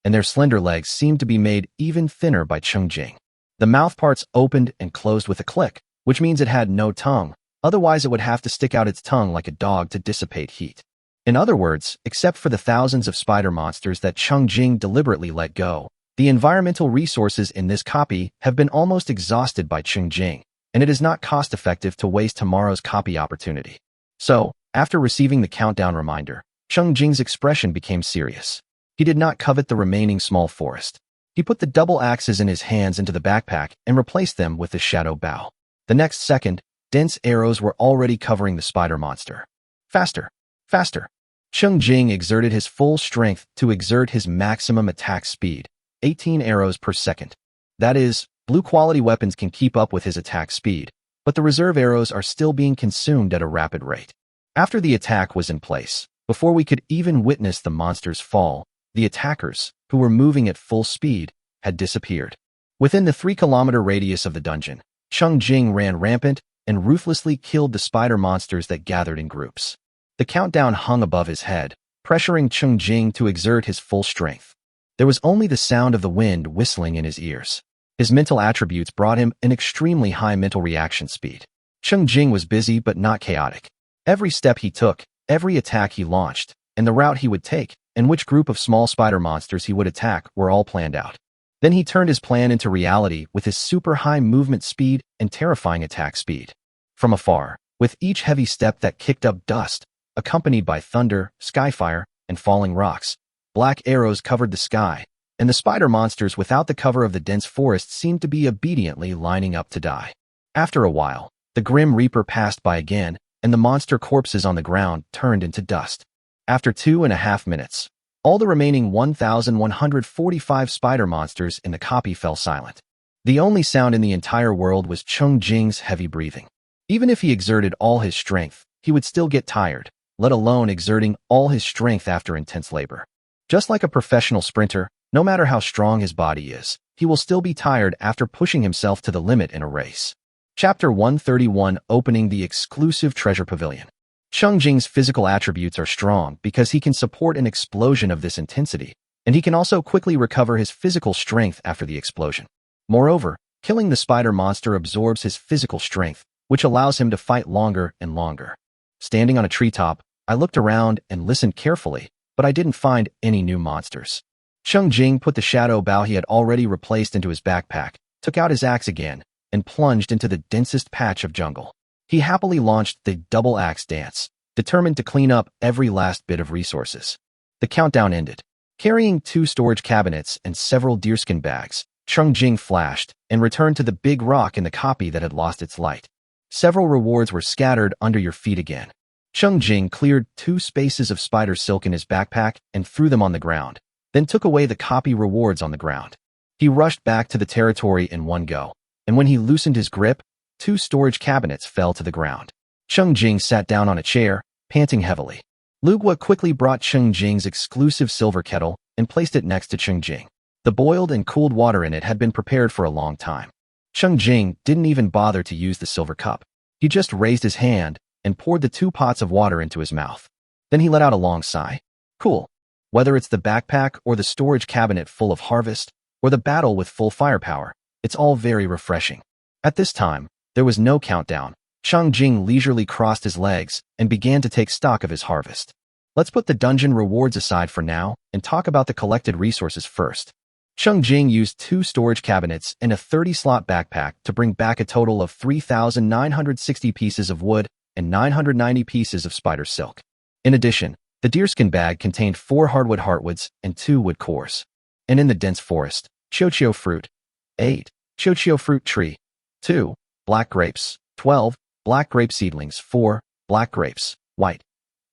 [SPEAKER 1] and their slender legs seemed to be made even thinner by Cheng Jing. The mouthparts opened and closed with a click, which means it had no tongue, otherwise it would have to stick out its tongue like a dog to dissipate heat. In other words, except for the thousands of spider monsters that Cheng Jing deliberately let go, the environmental resources in this copy have been almost exhausted by Cheng Jing, and and it is not cost-effective to waste tomorrow's copy opportunity. So, after receiving the countdown reminder, Cheng Jing's expression became serious. He did not covet the remaining small forest. He put the double axes in his hands into the backpack and replaced them with the shadow bow. The next second, dense arrows were already covering the spider monster. Faster! Faster! Cheng Jing exerted his full strength to exert his maximum attack speed, 18 arrows per second. That is, blue-quality weapons can keep up with his attack speed, but the reserve arrows are still being consumed at a rapid rate. After the attack was in place, before we could even witness the monster's fall, the attackers, who were moving at full speed, had disappeared. Within the 3-kilometer radius of the dungeon, Cheng Jing ran rampant and ruthlessly killed the spider monsters that gathered in groups. The countdown hung above his head, pressuring Cheng Jing to exert his full strength. There was only the sound of the wind whistling in his ears. His mental attributes brought him an extremely high mental reaction speed. Cheng Jing was busy but not chaotic. Every step he took, every attack he launched, and the route he would take, and which group of small spider monsters he would attack were all planned out. Then he turned his plan into reality with his super high movement speed and terrifying attack speed. From afar, with each heavy step that kicked up dust, accompanied by thunder, skyfire, and falling rocks, black arrows covered the sky, and the spider monsters without the cover of the dense forest seemed to be obediently lining up to die. After a while, the Grim Reaper passed by again, and the monster corpses on the ground turned into dust. After 2.5 minutes, all the remaining 1,145 spider monsters in the copy fell silent. The only sound in the entire world was Cheng Jing's heavy breathing. Even if he exerted all his strength, he would still get tired, let alone exerting all his strength after intense labor. Just like a professional sprinter, no matter how strong his body is, he will still be tired after pushing himself to the limit in a race. Chapter 131, Opening the Exclusive Treasure Pavilion. Cheng Jing's physical attributes are strong because he can support an explosion of this intensity, and he can also quickly recover his physical strength after the explosion. Moreover, killing the spider monster absorbs his physical strength, which allows him to fight longer and longer. Standing on a treetop, I looked around and listened carefully, but I didn't find any new monsters. Cheng Jing put the shadow bow he had already replaced into his backpack, took out his axe again, and plunged into the densest patch of jungle. He happily launched the double axe dance, determined to clean up every last bit of resources. The countdown ended. Carrying 2 storage cabinets and several deerskin bags, Cheng Jing flashed and returned to the big rock in the copy that had lost its light. Several rewards were scattered under your feet again. Cheng Jing cleared 2 spaces of spider silk in his backpack and threw them on the ground, then took away the copy rewards on the ground. He rushed back to the territory in one go, and when he loosened his grip, 2 storage cabinets fell to the ground. Cheng Jing sat down on a chair, panting heavily. Lugua quickly brought Cheng Jing's exclusive silver kettle and placed it next to Cheng Jing. The boiled and cooled water in it had been prepared for a long time. Cheng Jing didn't even bother to use the silver cup. He just raised his hand and poured the 2 pots of water into his mouth. Then he let out a long sigh. Cool. Whether it's the backpack or the storage cabinet full of harvest, or the battle with full firepower, it's all very refreshing. At this time, there was no countdown. Cheng Jing leisurely crossed his legs and began to take stock of his harvest. Let's put the dungeon rewards aside for now and talk about the collected resources first. Cheng Jing used 2 storage cabinets and a 30-slot backpack to bring back a total of 3,960 pieces of wood and 990 pieces of spider silk. In addition, the deerskin bag contained 4 hardwood heartwoods and 2 wood cores. And in the dense forest, chochio fruit, 8, chochio fruit tree, 2, black grapes, 12, black grape seedlings, 4, black grapes, white,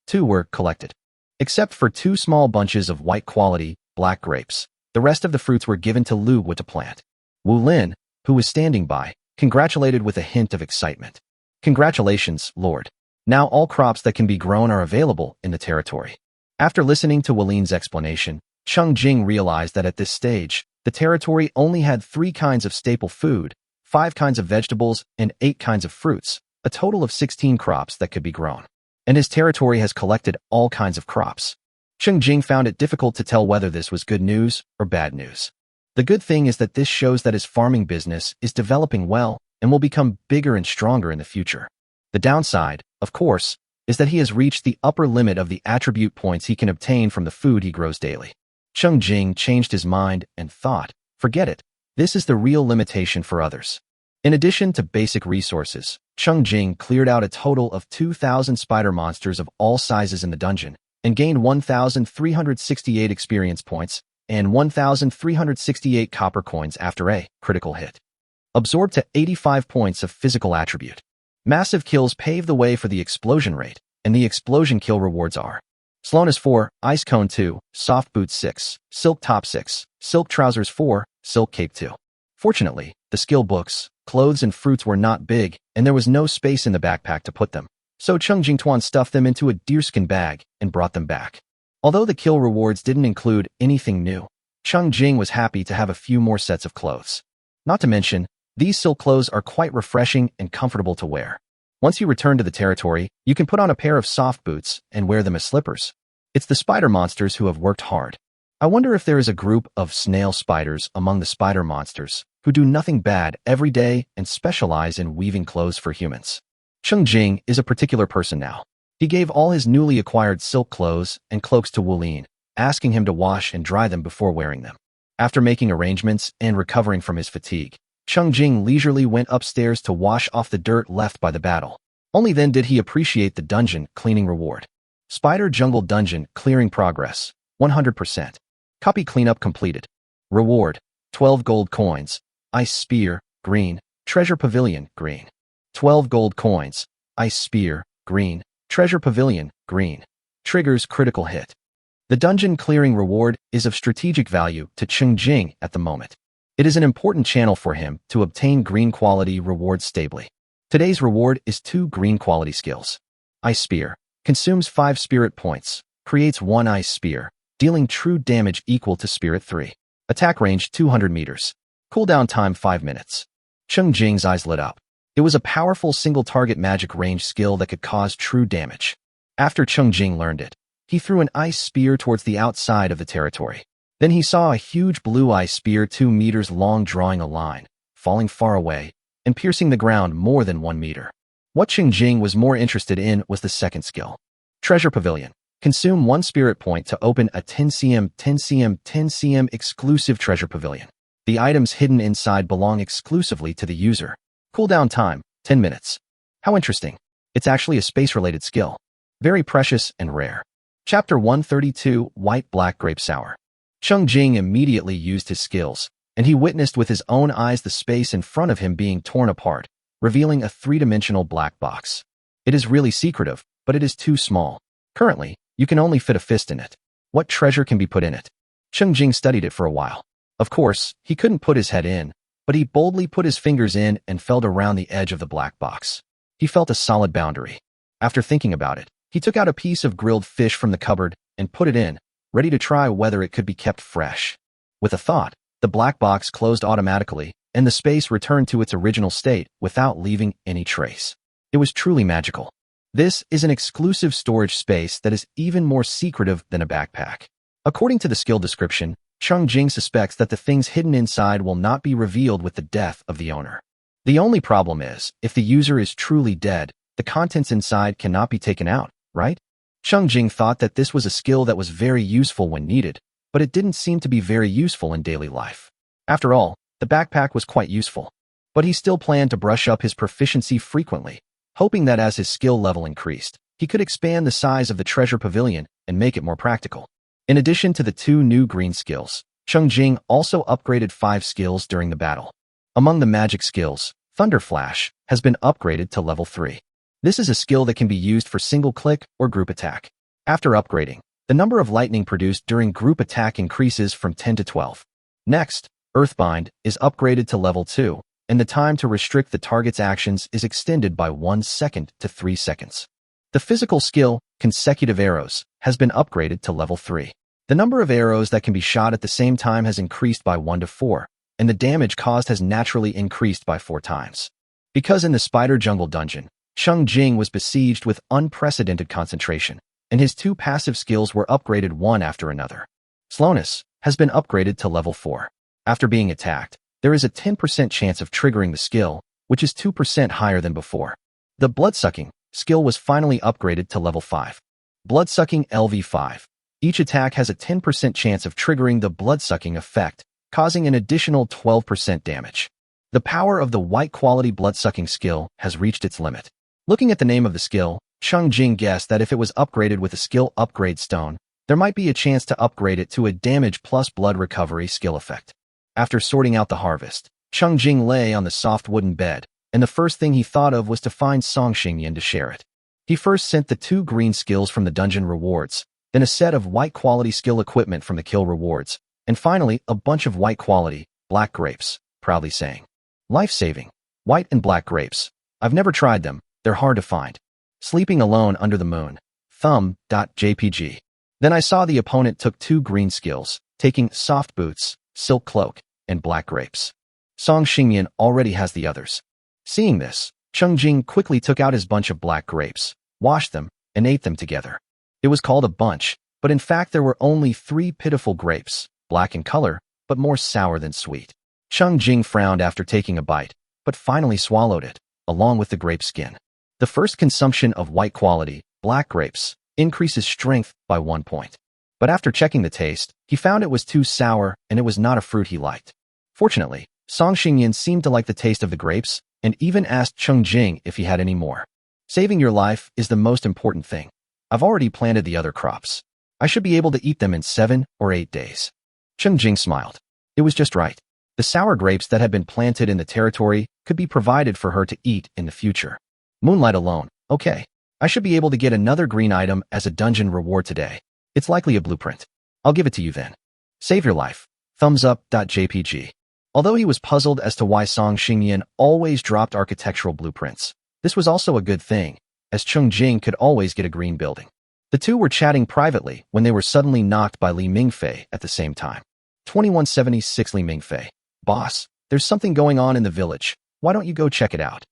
[SPEAKER 1] 2 were collected. Except for 2 small bunches of white quality, black grapes, the rest of the fruits were given to Lu Wu to plant. Wu Lin, who was standing by, congratulated with a hint of excitement. Congratulations, Lord. Now all crops that can be grown are available in the territory. After listening to Wu Lin's explanation, Cheng Jing realized that at this stage, the territory only had 3 kinds of staple food, 5 kinds of vegetables, and 8 kinds of fruits, a total of 16 crops that could be grown. And his territory has collected all kinds of crops. Cheng Jing found it difficult to tell whether this was good news or bad news. The good thing is that this shows that his farming business is developing well and will become bigger and stronger in the future. The downside, of course, is that he has reached the upper limit of the attribute points he can obtain from the food he grows daily. Cheng Jing changed his mind and thought, forget it, this is the real limitation for others. In addition to basic resources, Cheng Jing cleared out a total of 2,000 spider monsters of all sizes in the dungeon and gained 1,368 experience points and 1,368 copper coins after a critical hit. Absorbed to 85 points of physical attribute. Massive kills pave the way for the explosion rate, and the explosion kill rewards are Slowness 4, Ice Cone 2, Soft Boots 6, Silk Top 6, Silk Trousers 4, Silk Cape 2. Fortunately, the skill books, clothes and fruits were not big, and there was no space in the backpack to put them. So Cheng Jing stuffed them into a deerskin bag and brought them back. Although the kill rewards didn't include anything new, Cheng Jing was happy to have a few more sets of clothes. Not to mention, these silk clothes are quite refreshing and comfortable to wear. Once you return to the territory, you can put on a pair of soft boots and wear them as slippers. It's the spider monsters who have worked hard. I wonder if there is a group of snail spiders among the spider monsters who do nothing bad every day and specialize in weaving clothes for humans. Cheng Jing is a particular person now. He gave all his newly acquired silk clothes and cloaks to Wu Lin, asking him to wash and dry them before wearing them. After making arrangements and recovering from his fatigue, Cheng Jing leisurely went upstairs to wash off the dirt left by the battle. Only then did he appreciate the dungeon cleaning reward. Spider Jungle Dungeon Clearing Progress, 100%. Copy cleanup completed. Reward, 12 gold coins. Ice Spear, green. Treasure Pavilion, green. 12 gold coins. Ice Spear, green. Treasure Pavilion, green. Triggers critical hit. The dungeon clearing reward is of strategic value to Cheng Jing at the moment. It is an important channel for him to obtain green quality rewards stably. Today's reward is 2 green quality skills. Ice Spear consumes 5 spirit points, creates 1 ice spear, dealing true damage equal to Spirit 3. Attack range 200 meters. Cooldown time 5 minutes. Cheng Jing's eyes lit up. It was a powerful single-target magic range skill that could cause true damage. After Cheng Jing learned it, he threw an ice spear towards the outside of the territory. Then he saw a huge blue ice spear 2 meters long drawing a line, falling far away, and piercing the ground more than 1 meter. What Cheng Jing was more interested in was the second skill. Treasure Pavilion. Consume 1 spirit point to open a 10 cm exclusive treasure pavilion. The items hidden inside belong exclusively to the user. Cooldown time, 10 minutes. How interesting. It's actually a space-related skill. Very precious and rare. Chapter 132, White Black Grape Sour. Cheng Jing immediately used his skills, and he witnessed with his own eyes the space in front of him being torn apart, revealing a 3-dimensional black box. It is really secretive, but it is too small. Currently, you can only fit a fist in it. What treasure can be put in it? Cheng Jing studied it for a while. Of course, he couldn't put his head in, but he boldly put his fingers in and felt around the edge of the black box. He felt a solid boundary. After thinking about it, he took out a piece of grilled fish from the cupboard and put it in, ready to try whether it could be kept fresh. With a thought, the black box closed automatically, and the space returned to its original state without leaving any trace. It was truly magical. This is an exclusive storage space that is even more secretive than a backpack. According to the skill description, Cheng Jing suspects that the things hidden inside will not be revealed with the death of the owner. The only problem is, if the user is truly dead, the contents inside cannot be taken out, right? Cheng Jing thought that this was a skill that was very useful when needed, but it didn't seem to be very useful in daily life. After all, the backpack was quite useful. But he still planned to brush up his proficiency frequently, hoping that as his skill level increased, he could expand the size of the treasure pavilion and make it more practical. In addition to the 2 new green skills, Cheng Jing also upgraded 5 skills during the battle. Among the magic skills, Thunder Flash has been upgraded to level 3. This is a skill that can be used for single click or group attack. After upgrading, the number of lightning produced during group attack increases from 10 to 12. Next, Earthbind is upgraded to level 2, and the time to restrict the target's actions is extended by 1 second to 3 seconds. The physical skill, Consecutive Arrows, has been upgraded to level 3. The number of arrows that can be shot at the same time has increased by 1 to 4, and the damage caused has naturally increased by 4 times. Because in the Spider Jungle Dungeon, Cheng Jing was besieged with unprecedented concentration, and his 2 passive skills were upgraded one after another. Slowness has been upgraded to level 4. After being attacked, there is a 10% chance of triggering the skill, which is 2% higher than before. The Bloodsucking skill was finally upgraded to level 5. Bloodsucking LV5. Each attack has a 10% chance of triggering the bloodsucking effect, causing an additional 12% damage. The power of the white quality blood-sucking skill has reached its limit. Looking at the name of the skill, Cheng Jing guessed that if it was upgraded with a skill upgrade stone, there might be a chance to upgrade it to a damage plus blood recovery skill effect. After sorting out the harvest, Cheng Jing lay on the soft wooden bed, and the first thing he thought of was to find Song Xingyan to share it. He first sent the 2 green skills from the dungeon rewards, then a set of white quality skill equipment from the kill rewards, and finally a bunch of white quality, black grapes, proudly saying, "Life-saving, white and black grapes. I've never tried them, they're hard to find. Sleeping alone under the moon. Thumb.jpg. Then I saw the opponent took 2 green skills, taking soft boots, silk cloak, and black grapes. Song Xingyan already has the others." Seeing this, Cheng Jing quickly took out his bunch of black grapes, washed them, and ate them together. It was called a bunch, but in fact there were only 3 pitiful grapes, black in color, but more sour than sweet. Cheng Jing frowned after taking a bite, but finally swallowed it, along with the grape skin. The first consumption of white quality, black grapes, increases strength by 1 point. But after checking the taste, he found it was too sour and it was not a fruit he liked. Fortunately, Song Xingyan seemed to like the taste of the grapes and even asked Cheng Jing if he had any more. Saving your life is the most important thing. I've already planted the other crops. I should be able to eat them in 7 or 8 days. Cheng Jing smiled. It was just right. The sour grapes that had been planted in the territory could be provided for her to eat in the future. Moonlight alone, okay. I should be able to get another green item as a dungeon reward today. It's likely a blueprint. I'll give it to you then. Save your life. Thumbs up.jpg. Although he was puzzled as to why Song Xingyan always dropped architectural blueprints, this was also a good thing, as Cheng Jing could always get a green building. The two were chatting privately when they were suddenly knocked by Li Mingfei at the same time. 2176 Li Mingfei. Boss, there's something going on in the village. Why don't you go check it out?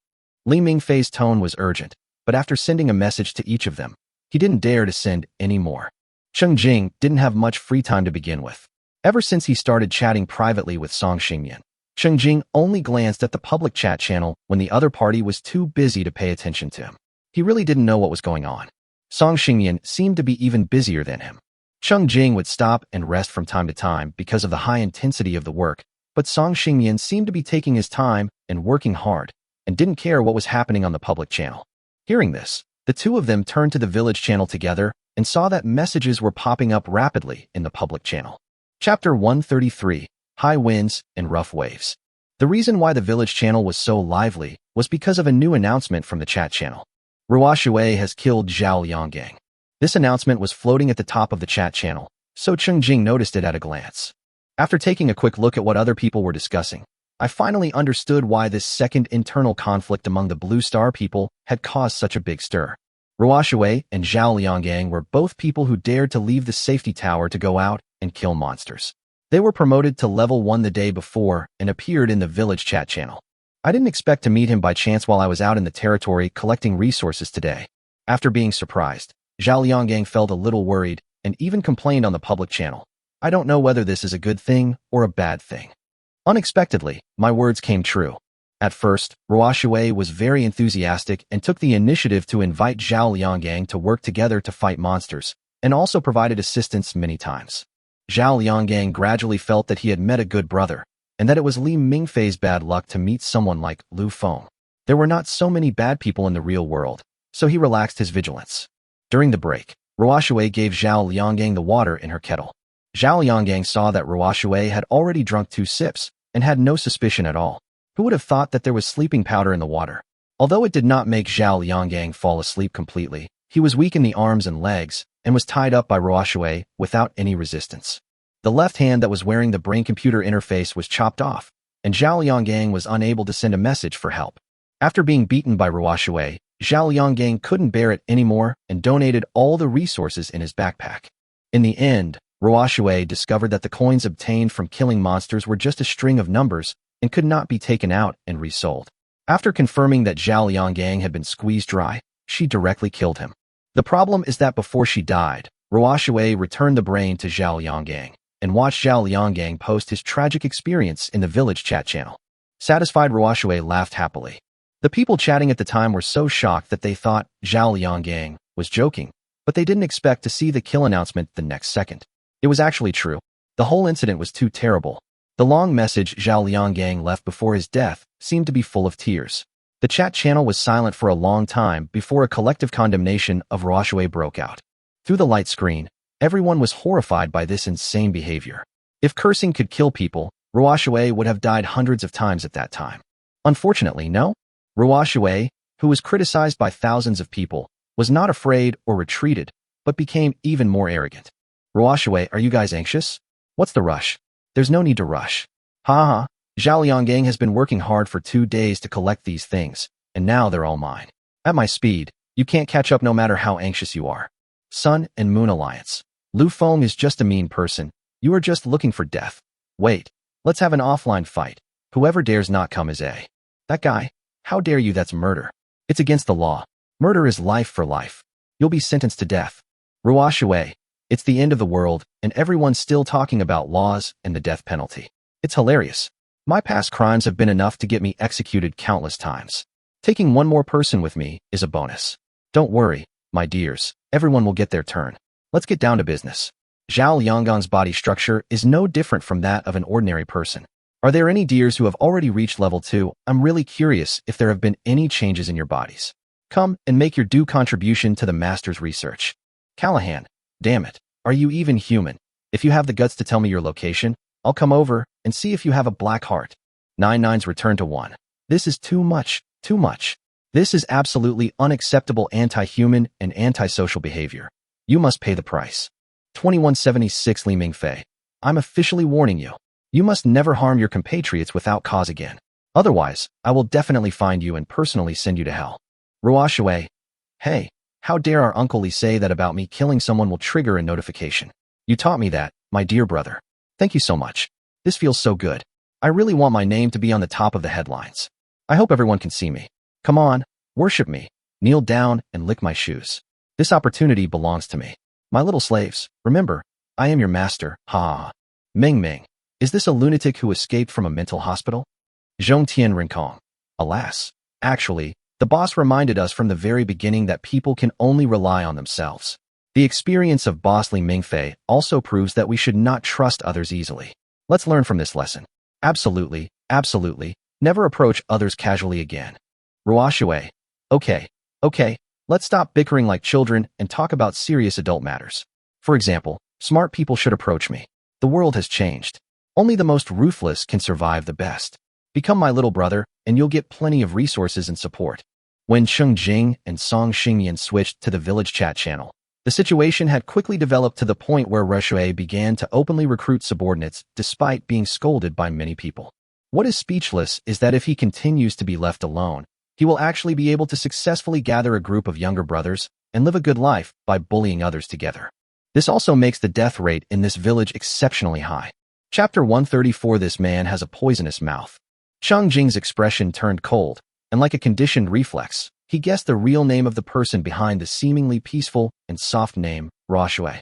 [SPEAKER 1] Li Mingfei's tone was urgent, but after sending a message to each of them, he didn't dare to send any more. Cheng Jing didn't have much free time to begin with. Ever since he started chatting privately with Song Xingyan, Cheng Jing only glanced at the public chat channel when the other party was too busy to pay attention to him. He really didn't know what was going on. Song Xingyan seemed to be even busier than him. Cheng Jing would stop and rest from time to time because of the high intensity of the work, but Song Xingyan seemed to be taking his time and working hard, and didn't care what was happening on the public channel. Hearing this, the two of them turned to the village channel together and saw that messages were popping up rapidly in the public channel. Chapter 133, High Winds and Rough Waves. The reason why the village channel was so lively was because of a new announcement from the chat channel. Ruo Shui has killed Zhao Lianggang. This announcement was floating at the top of the chat channel, so Cheng Jing noticed it at a glance. After taking a quick look at what other people were discussing, I finally understood why this second internal conflict among the Blue Star people had caused such a big stir. Ruo Shui and Zhao Lianggang were both people who dared to leave the safety tower to go out and kill monsters. They were promoted to level 1 the day before and appeared in the village chat channel. I didn't expect to meet him by chance while I was out in the territory collecting resources today. After being surprised, Zhao Lianggang felt a little worried and even complained on the public channel. I don't know whether this is a good thing or a bad thing. Unexpectedly, my words came true. At first, Ruo Shui was very enthusiastic and took the initiative to invite Zhao Lianggang to work together to fight monsters, and also provided assistance many times. Zhao Lianggang gradually felt that he had met a good brother, and that it was Li Mingfei's bad luck to meet someone like Lu Feng. There were not so many bad people in the real world, so he relaxed his vigilance. During the break, Ruo Shui gave Zhao Lianggang the water in her kettle. Zhao Lianggang saw that Ruo Shui had already drunk 2 sips and had no suspicion at all. Who would have thought that there was sleeping powder in the water? Although it did not make Zhao Lianggang fall asleep completely, he was weak in the arms and legs and was tied up by Ruo Shui without any resistance. The left hand that was wearing the brain-computer interface was chopped off, and Zhao Lianggang was unable to send a message for help. After being beaten by Ruo Shui, Zhao Lianggang couldn't bear it anymore and donated all the resources in his backpack. In the end, Ruo Shui discovered that the coins obtained from killing monsters were just a string of numbers and could not be taken out and resold. After confirming that Zhao Lianggang had been squeezed dry, she directly killed him. The problem is that before she died, Ruo Shui returned the brain to Zhao Lianggang and watched Zhao Lianggang post his tragic experience in the village chat channel. Satisfied, Ruo Shui laughed happily. The people chatting at the time were so shocked that they thought Zhao Lianggang was joking, but they didn't expect to see the kill announcement the next second. It was actually true. The whole incident was too terrible. The long message Zhao Lianggang left before his death seemed to be full of tears. The chat channel was silent for a long time before a collective condemnation of Ruoshui broke out. Through the light screen, everyone was horrified by this insane behavior. If cursing could kill people, Ruoshui would have died hundreds of times at that time. Unfortunately, no. Ruoshui, who was criticized by thousands of people, was not afraid or retreated, but became even more arrogant. Ruoshui, are you guys anxious? What's the rush? There's no need to rush. Ha. Zhao Lianggang has been working hard for 2 days to collect these things, and now they're all mine. At my speed, you can't catch up no matter how anxious you are. Sun and Moon Alliance. Lu Feng is just a mean person. You are just looking for death. Wait, let's have an offline fight. Whoever dares not come is a. That guy? How dare you? That's murder. It's against the law. Murder is life for life. You'll be sentenced to death. Ruoshui. It's the end of the world, and everyone's still talking about laws and the death penalty. It's hilarious. My past crimes have been enough to get me executed countless times. Taking one more person with me is a bonus. Don't worry, my dears, everyone will get their turn. Let's get down to business. Zhao Lianggang's body structure is no different from that of an ordinary person. Are there any dears who have already reached level 2? I'm really curious if there have been any changes in your bodies. Come and make your due contribution to the master's research. Callahan, damn it, are you even human? If you have the guts to tell me your location, I'll come over and see if you have a black heart. 9/9's return to 1. This is too much. This is absolutely unacceptable anti-human and antisocial behavior. You must pay the price. 2176 Li Mingfei. I'm officially warning you. You must never harm your compatriots without cause again. Otherwise, I will definitely find you and personally send you to hell. Ruoshui. Hey, how dare our Uncle Li say that about me? Killing someone will trigger a notification. You taught me that, my dear brother. Thank you so much. This feels so good. I really want my name to be on the top of the headlines. I hope everyone can see me. Come on, worship me, kneel down and lick my shoes. This opportunity belongs to me. My little slaves, remember, I am your master, ha. Ming. Is this a lunatic who escaped from a mental hospital? Zhongtian Rincong. Alas, actually, the boss reminded us from the very beginning that people can only rely on themselves. The experience of Boss Li Mingfei also proves that we should not trust others easily. Let's learn from this lesson. Absolutely, never approach others casually again. Ruoshui. Okay, let's stop bickering like children and talk about serious adult matters. For example, smart people should approach me. The world has changed. Only the most ruthless can survive the best. Become my little brother, and you'll get plenty of resources and support. When Cheng Jing and Song Xingyan switched to the village chat channel, the situation had quickly developed to the point where Ruoshui began to openly recruit subordinates despite being scolded by many people. What is speechless is that if he continues to be left alone, he will actually be able to successfully gather a group of younger brothers and live a good life by bullying others together. This also makes the death rate in this village exceptionally high. Chapter 134. This man has a poisonous mouth. Cheng Jing's expression turned cold, and like a conditioned reflex, he guessed the real name of the person behind the seemingly peaceful and soft name, Ruoshui.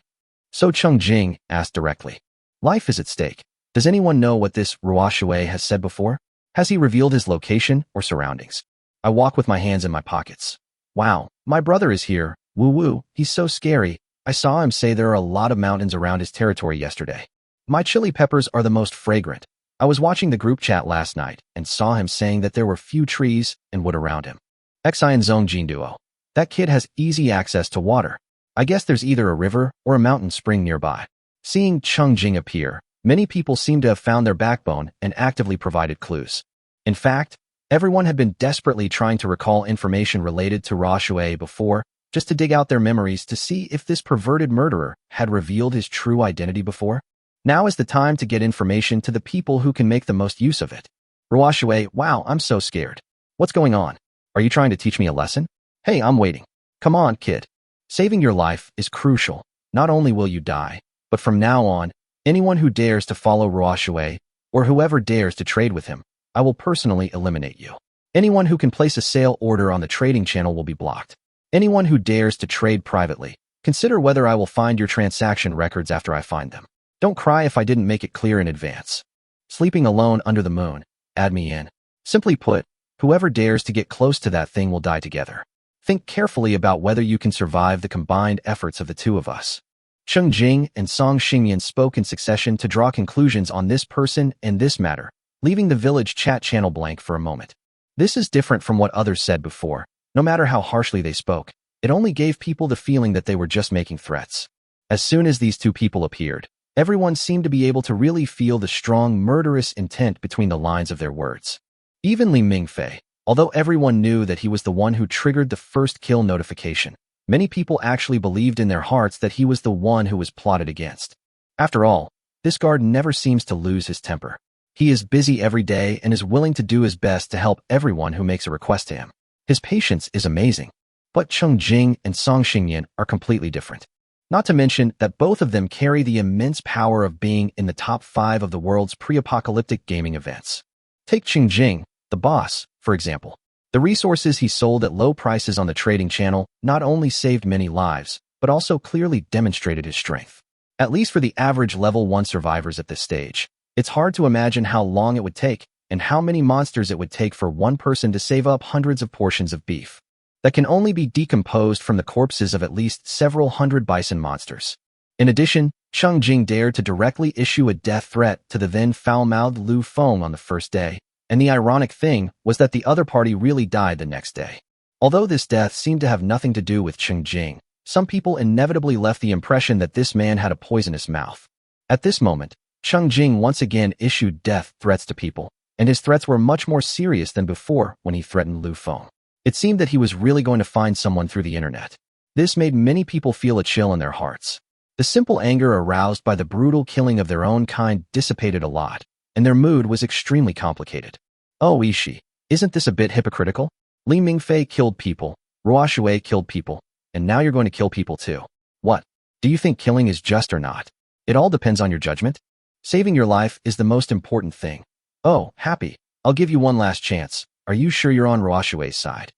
[SPEAKER 1] So Cheng Jing asked directly. Life is at stake. Does anyone know what this Ruoshui has said before? Has he revealed his location or surroundings? I walk with my hands in my pockets. Wow, my brother is here. Woo, he's so scary. I saw him say there are a lot of mountains around his territory yesterday. My chili peppers are the most fragrant. I was watching the group chat last night and saw him saying that there were few trees and wood around him. Xi and Zongjin duo. That kid has easy access to water. I guess there's either a river or a mountain spring nearby. Seeing Cheng Jing appear, many people seem to have found their backbone and actively provided clues. In fact, everyone had been desperately trying to recall information related to Ruoshui before, just to dig out their memories to see if this perverted murderer had revealed his true identity before. Now is the time to get information to the people who can make the most use of it. Ruoshui, wow, I'm so scared. What's going on? Are you trying to teach me a lesson? Hey, I'm waiting. Come on, kid. Saving your life is crucial. Not only will you die, but from now on, anyone who dares to follow Ruoshui, or whoever dares to trade with him, I will personally eliminate you. Anyone who can place a sale order on the trading channel will be blocked. Anyone who dares to trade privately, consider whether I will find your transaction records after I find them. Don't cry if I didn't make it clear in advance. Sleeping alone under the moon, add me in. Simply put, whoever dares to get close to that thing will die together. Think carefully about whether you can survive the combined efforts of the two of us. Cheng Jing and Song Xingyan spoke in succession to draw conclusions on this person and this matter, leaving the village chat channel blank for a moment. This is different from what others said before. No matter how harshly they spoke, it only gave people the feeling that they were just making threats. As soon as these two people appeared, everyone seemed to be able to really feel the strong, murderous intent between the lines of their words. Even Li Mingfei, although everyone knew that he was the one who triggered the first kill notification, many people actually believed in their hearts that he was the one who was plotted against. After all, this guard never seems to lose his temper. He is busy every day and is willing to do his best to help everyone who makes a request to him. His patience is amazing. But Cheng Jing and Song Xingyan are completely different. Not to mention that both of them carry the immense power of being in the top 5 of the world's pre-apocalyptic gaming events. Take Cheng Jing, the boss, for example. The resources he sold at low prices on the trading channel not only saved many lives, but also clearly demonstrated his strength. At least for the average level 1 survivors at this stage, it's hard to imagine how long it would take and how many monsters it would take for one person to save up hundreds of portions of beef that can only be decomposed from the corpses of at least several hundred bison monsters. In addition, Cheng Jing dared to directly issue a death threat to the then foul-mouthed Lu Feng on the first day, and the ironic thing was that the other party really died the next day. Although this death seemed to have nothing to do with Cheng Jing, some people inevitably left the impression that this man had a poisonous mouth. At this moment, Cheng Jing once again issued death threats to people, and his threats were much more serious than before when he threatened Lu Feng. It seemed that he was really going to find someone through the internet. This made many people feel a chill in their hearts. The simple anger aroused by the brutal killing of their own kind dissipated a lot, and their mood was extremely complicated. Oh Ishi, isn't this a bit hypocritical? Li Mingfei killed people, Ruo Shui killed people, and now you're going to kill people too. What? Do you think killing is just or not? It all depends on your judgment. Saving your life is the most important thing. Oh, happy. I'll give you one last chance. Are you sure you're on Ruo Shui's side?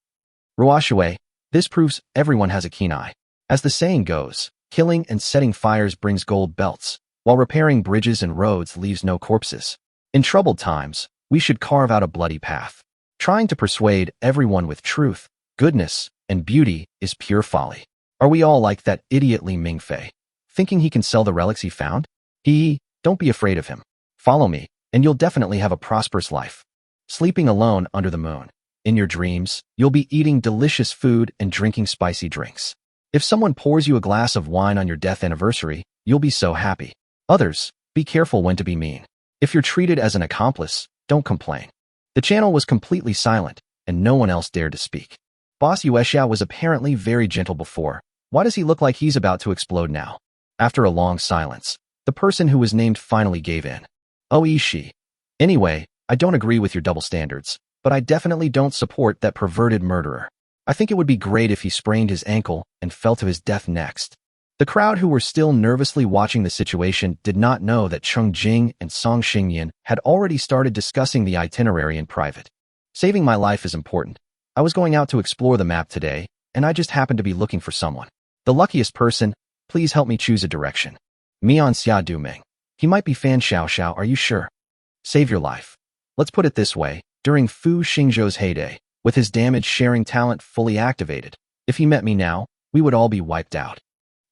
[SPEAKER 1] Ruo Shui, this proves everyone has a keen eye. As the saying goes, killing and setting fires brings gold belts, while repairing bridges and roads leaves no corpses. In troubled times, we should carve out a bloody path. Trying to persuade everyone with truth, goodness, and beauty is pure folly. Are we all like that idiot Li Mingfei, thinking he can sell the relics he found? Don't be afraid of him. Follow me, and you'll definitely have a prosperous life. Sleeping alone under the moon. In your dreams, you'll be eating delicious food and drinking spicy drinks. If someone pours you a glass of wine on your death anniversary, you'll be so happy. Others, be careful when to be mean. If you're treated as an accomplice, don't complain. The channel was completely silent, and no one else dared to speak. Boss Yueshia was apparently very gentle before. Why does he look like he's about to explode now? After a long silence, the person who was named finally gave in. Oh Ishi. Anyway, I don't agree with your double standards, but I definitely don't support that perverted murderer. I think it would be great if he sprained his ankle and fell to his death next. The crowd who were still nervously watching the situation did not know that Cheng Jing and Song Xingyan had already started discussing the itinerary in private. Saving my life is important. I was going out to explore the map today, and I just happened to be looking for someone. The luckiest person, please help me choose a direction. Mian Xia Duming. He might be Fan Xiao, are you sure? Save your life. Let's put it this way, during Fu Xingzhou's heyday, with his damage-sharing talent fully activated, if he met me now, we would all be wiped out.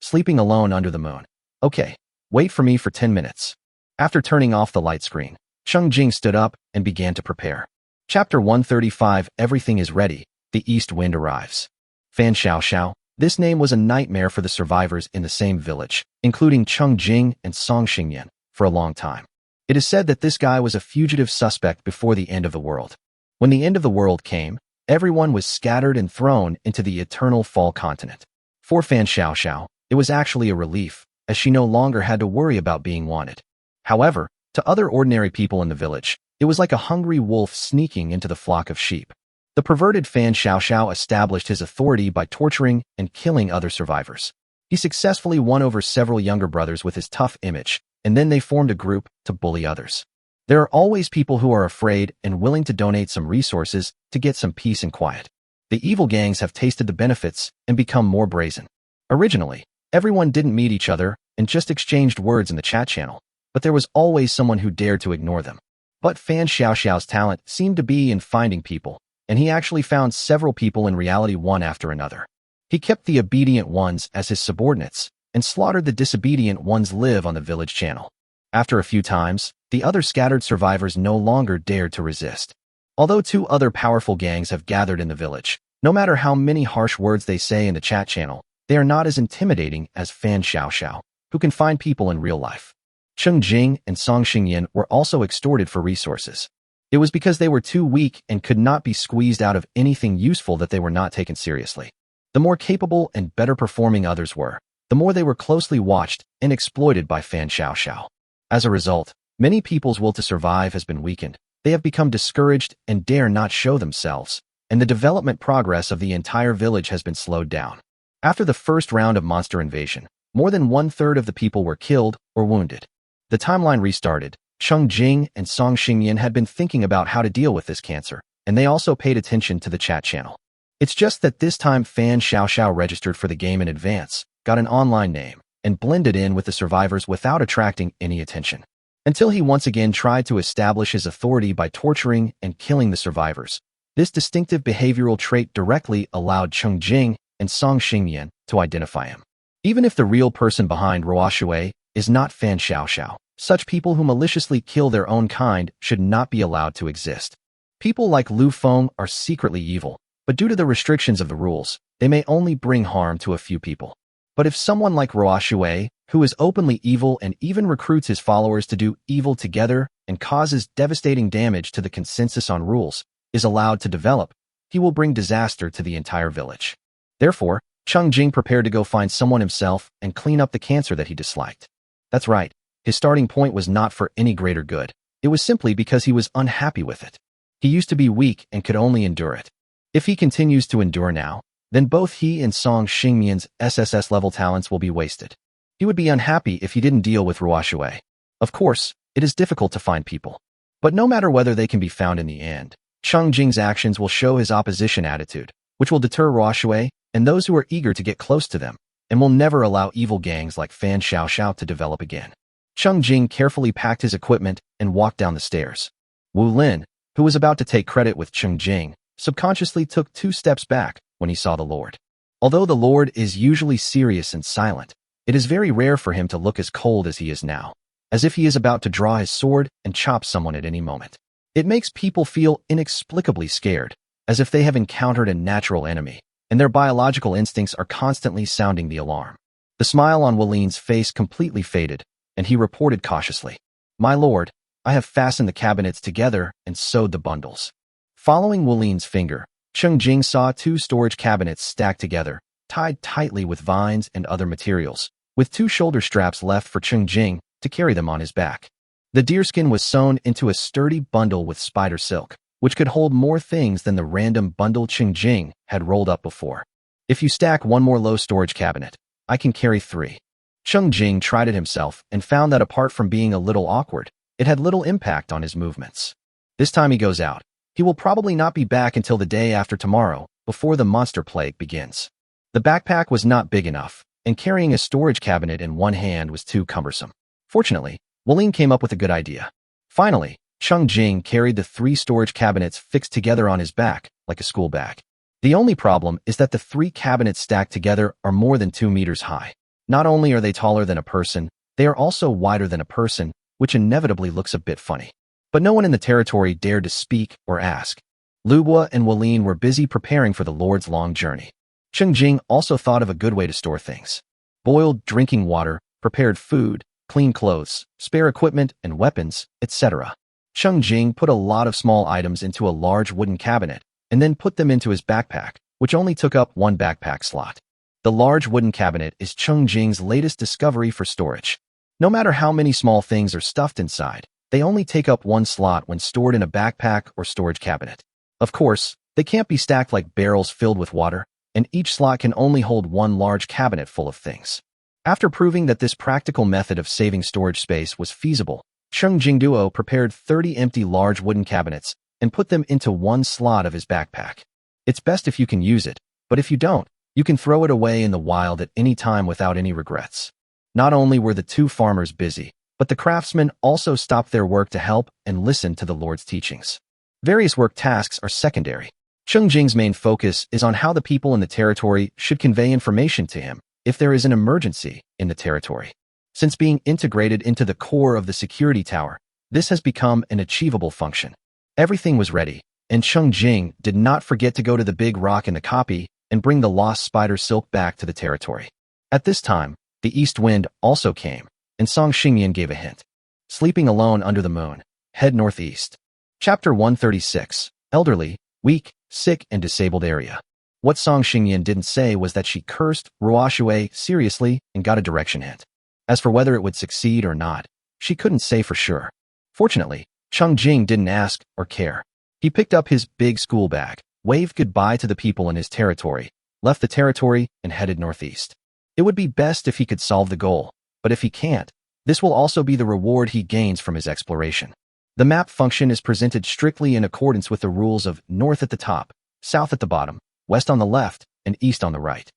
[SPEAKER 1] Sleeping alone under the moon. Okay, wait for me for 10 minutes. After turning off the light screen, Cheng Jing stood up and began to prepare. Chapter 135, Everything is ready. The east wind arrives. Fan Xiao, this name was a nightmare for the survivors in the same village, including Cheng Jing and Song Xingyan, for a long time. It is said that this guy was a fugitive suspect before the end of the world. When the end of the world came, everyone was scattered and thrown into the eternal fall continent. For Fan Xiao, it was actually a relief, as she no longer had to worry about being wanted. However, to other ordinary people in the village, it was like a hungry wolf sneaking into the flock of sheep. The perverted Fan Xiao established his authority by torturing and killing other survivors. He successfully won over several younger brothers with his tough image, and then they formed a group to bully others. There are always people who are afraid and willing to donate some resources to get some peace and quiet. The evil gangs have tasted the benefits and become more brazen. Originally, everyone didn't meet each other and just exchanged words in the chat channel, but there was always someone who dared to ignore them. But Fan Xiao's talent seemed to be in finding people, and he actually found several people in reality one after another. He kept the obedient ones as his subordinates, and slaughtered the disobedient ones live on the village channel. After a few times, the other scattered survivors no longer dared to resist. Although two other powerful gangs have gathered in the village, no matter how many harsh words they say in the chat channel, they are not as intimidating as Fan Xiaoxiao, who can find people in real life. Cheng Jing and Song Xingyan were also extorted for resources. It was because they were too weak and could not be squeezed out of anything useful that they were not taken seriously. The more capable and better performing others were, the more they were closely watched and exploited by Fan Xiaoxiao. As a result, many people's will to survive has been weakened. They have become discouraged and dare not show themselves, and the development progress of the entire village has been slowed down. After the first round of monster invasion, more than 1/3 of the people were killed or wounded. The timeline restarted. Cheng Jing and Song Xingyan had been thinking about how to deal with this cancer, and they also paid attention to the chat channel. It's just that this time Fan Xiaoxiao registered for the game in advance, got an online name, and blended in with the survivors without attracting any attention. Until he once again tried to establish his authority by torturing and killing the survivors. This distinctive behavioral trait directly allowed Cheng Jing and Song Xingyan to identify him. Even if the real person behind Ruoshui is not Fan Xiaoxiao, such people who maliciously kill their own kind should not be allowed to exist. People like Lu Feng are secretly evil, but due to the restrictions of the rules, they may only bring harm to a few people. But if someone like Ruoshui, who is openly evil and even recruits his followers to do evil together and causes devastating damage to the consensus on rules, is allowed to develop, he will bring disaster to the entire village. Therefore, Cheng Jing prepared to go find someone himself and clean up the cancer that he disliked. That's right, his starting point was not for any greater good. It was simply because he was unhappy with it. He used to be weak and could only endure it. If he continues to endure now, then both he and Song Xingyan's SSS-level talents will be wasted. He would be unhappy if he didn't deal with Ruoshui. Of course, it is difficult to find people. But no matter whether they can be found in the end, Cheng Jing's actions will show his opposition attitude, which will deter Ruoshui and those who are eager to get close to them, and will never allow evil gangs like Fan Xiaoxiao to develop again. Cheng Jing carefully packed his equipment and walked down the stairs. Wu Lin, who was about to take credit with Cheng Jing, subconsciously took 2 steps back when he saw the Lord. Although the Lord is usually serious and silent, it is very rare for him to look as cold as he is now, as if he is about to draw his sword and chop someone at any moment. It makes people feel inexplicably scared, as if they have encountered a natural enemy, and their biological instincts are constantly sounding the alarm. The smile on Wulin's face completely faded, and he reported cautiously, "My lord, I have fastened the cabinets together and sewed the bundles." Following Wulin's finger, Cheng Jing saw 2 storage cabinets stacked together, tied tightly with vines and other materials, with 2 shoulder straps left for Cheng Jing to carry them on his back. The deerskin was sewn into a sturdy bundle with spider silk, which could hold more things than the random bundle Cheng Jing had rolled up before. "If you stack 1 more low storage cabinet, I can carry 3. Cheng Jing tried it himself and found that apart from being a little awkward, it had little impact on his movements. This time he goes out, he will probably not be back until the day after tomorrow, before the monster plague begins. The backpack was not big enough, and carrying a storage cabinet in one hand was too cumbersome. Fortunately, Wulin came up with a good idea. Finally, Cheng Jing carried the 3 storage cabinets fixed together on his back, like a school bag. The only problem is that the 3 cabinets stacked together are more than 2 meters high. Not only are they taller than a person, they are also wider than a person, which inevitably looks a bit funny. But no one in the territory dared to speak or ask. Lubua and Wulin were busy preparing for the Lord's long journey. Cheng Jing also thought of a good way to store things. Boiled drinking water, prepared food, clean clothes, spare equipment and weapons, etc. Cheng Jing put a lot of small items into a large wooden cabinet, and then put them into his backpack, which only took up 1 backpack slot. The large wooden cabinet is Cheng Jing's latest discovery for storage. No matter how many small things are stuffed inside, they only take up 1 slot when stored in a backpack or storage cabinet. Of course, they can't be stacked like barrels filled with water, and each slot can only hold 1 large cabinet full of things. After proving that this practical method of saving storage space was feasible, Cheng Jingduo prepared 30 empty large wooden cabinets and put them into 1 slot of his backpack. It's best if you can use it, but if you don't, you can throw it away in the wild at any time without any regrets. Not only were the 2 farmers busy, but the craftsmen also stopped their work to help and listen to the Lord's teachings. Various work tasks are secondary. Cheng Jing's main focus is on how the people in the territory should convey information to him if there is an emergency in the territory. Since being integrated into the core of the security tower, this has become an achievable function. Everything was ready, and Cheng Jing did not forget to go to the big rock in the copy and bring the lost spider silk back to the territory. At this time, the east wind also came, and Song Xingyan gave a hint. Sleeping alone under the moon, head northeast. Chapter 136, Elderly, Weak, Sick and Disabled Area. What Song Xingyan didn't say was that she cursed Ruoxue seriously and got a direction hint. As for whether it would succeed or not, she couldn't say for sure. Fortunately, Cheng Jing didn't ask or care. He picked up his big school bag, waved goodbye to the people in his territory, left the territory, and headed northeast. It would be best if he could solve the goal, but if he can't, this will also be the reward he gains from his exploration. The map function is presented strictly in accordance with the rules of north at the top, south at the bottom, west on the left, and east on the right.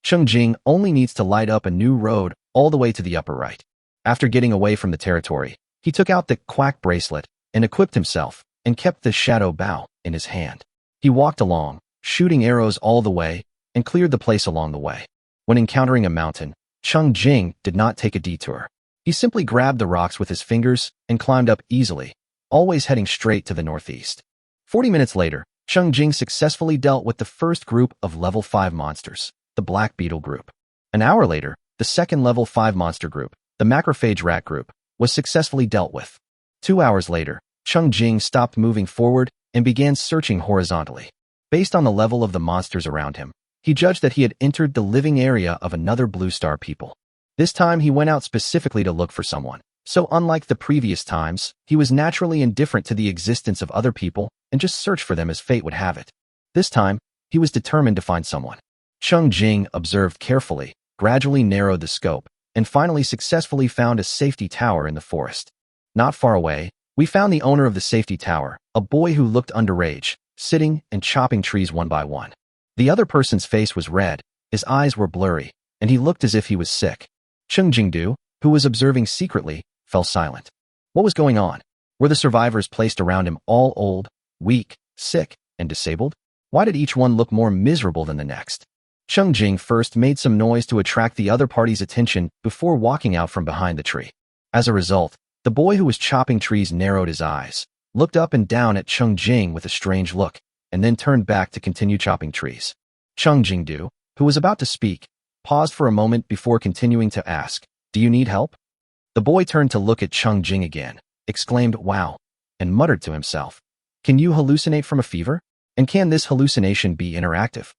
[SPEAKER 1] Cheng Jing only needs to light up a new road all the way to the upper right. After getting away from the territory, he took out the quack bracelet and equipped himself and kept the shadow bow in his hand. He walked along, shooting arrows all the way, and cleared the place along the way. When encountering a mountain, Cheng Jing did not take a detour. He simply grabbed the rocks with his fingers and climbed up easily, always heading straight to the northeast. 40 minutes later, Cheng Jing successfully dealt with the first group of level 5 monsters, the Black Beetle group. An hour later, the second level 5 monster group, the Macrophage Rat group, was successfully dealt with. 2 hours later, Cheng Jing stopped moving forward and began searching horizontally. Based on the level of the monsters around him, he judged that he had entered the living area of another Blue Star people. This time he went out specifically to look for someone. So unlike the previous times, he was naturally indifferent to the existence of other people and just searched for them as fate would have it. This time, he was determined to find someone. Cheng Jing observed carefully, gradually narrowed the scope, and finally successfully found a safety tower in the forest. Not far away, we found the owner of the safety tower, a boy who looked underage, sitting and chopping trees one by one. The other person's face was red, his eyes were blurry, and he looked as if he was sick. Cheng Jingdu, who was observing secretly, fell silent. What was going on? Were the survivors placed around him all old, weak, sick, and disabled? Why did each one look more miserable than the next? Cheng Jing first made some noise to attract the other party's attention before walking out from behind the tree. As a result, the boy who was chopping trees narrowed his eyes, looked up and down at Cheng Jing with a strange look, and then turned back to continue chopping trees. Cheng Jingdu, who was about to speak, paused for a moment before continuing to ask, "Do you need help?" The boy turned to look at Cheng Jing again, exclaimed, "Wow," and muttered to himself, "Can you hallucinate from a fever? And can this hallucination be interactive?"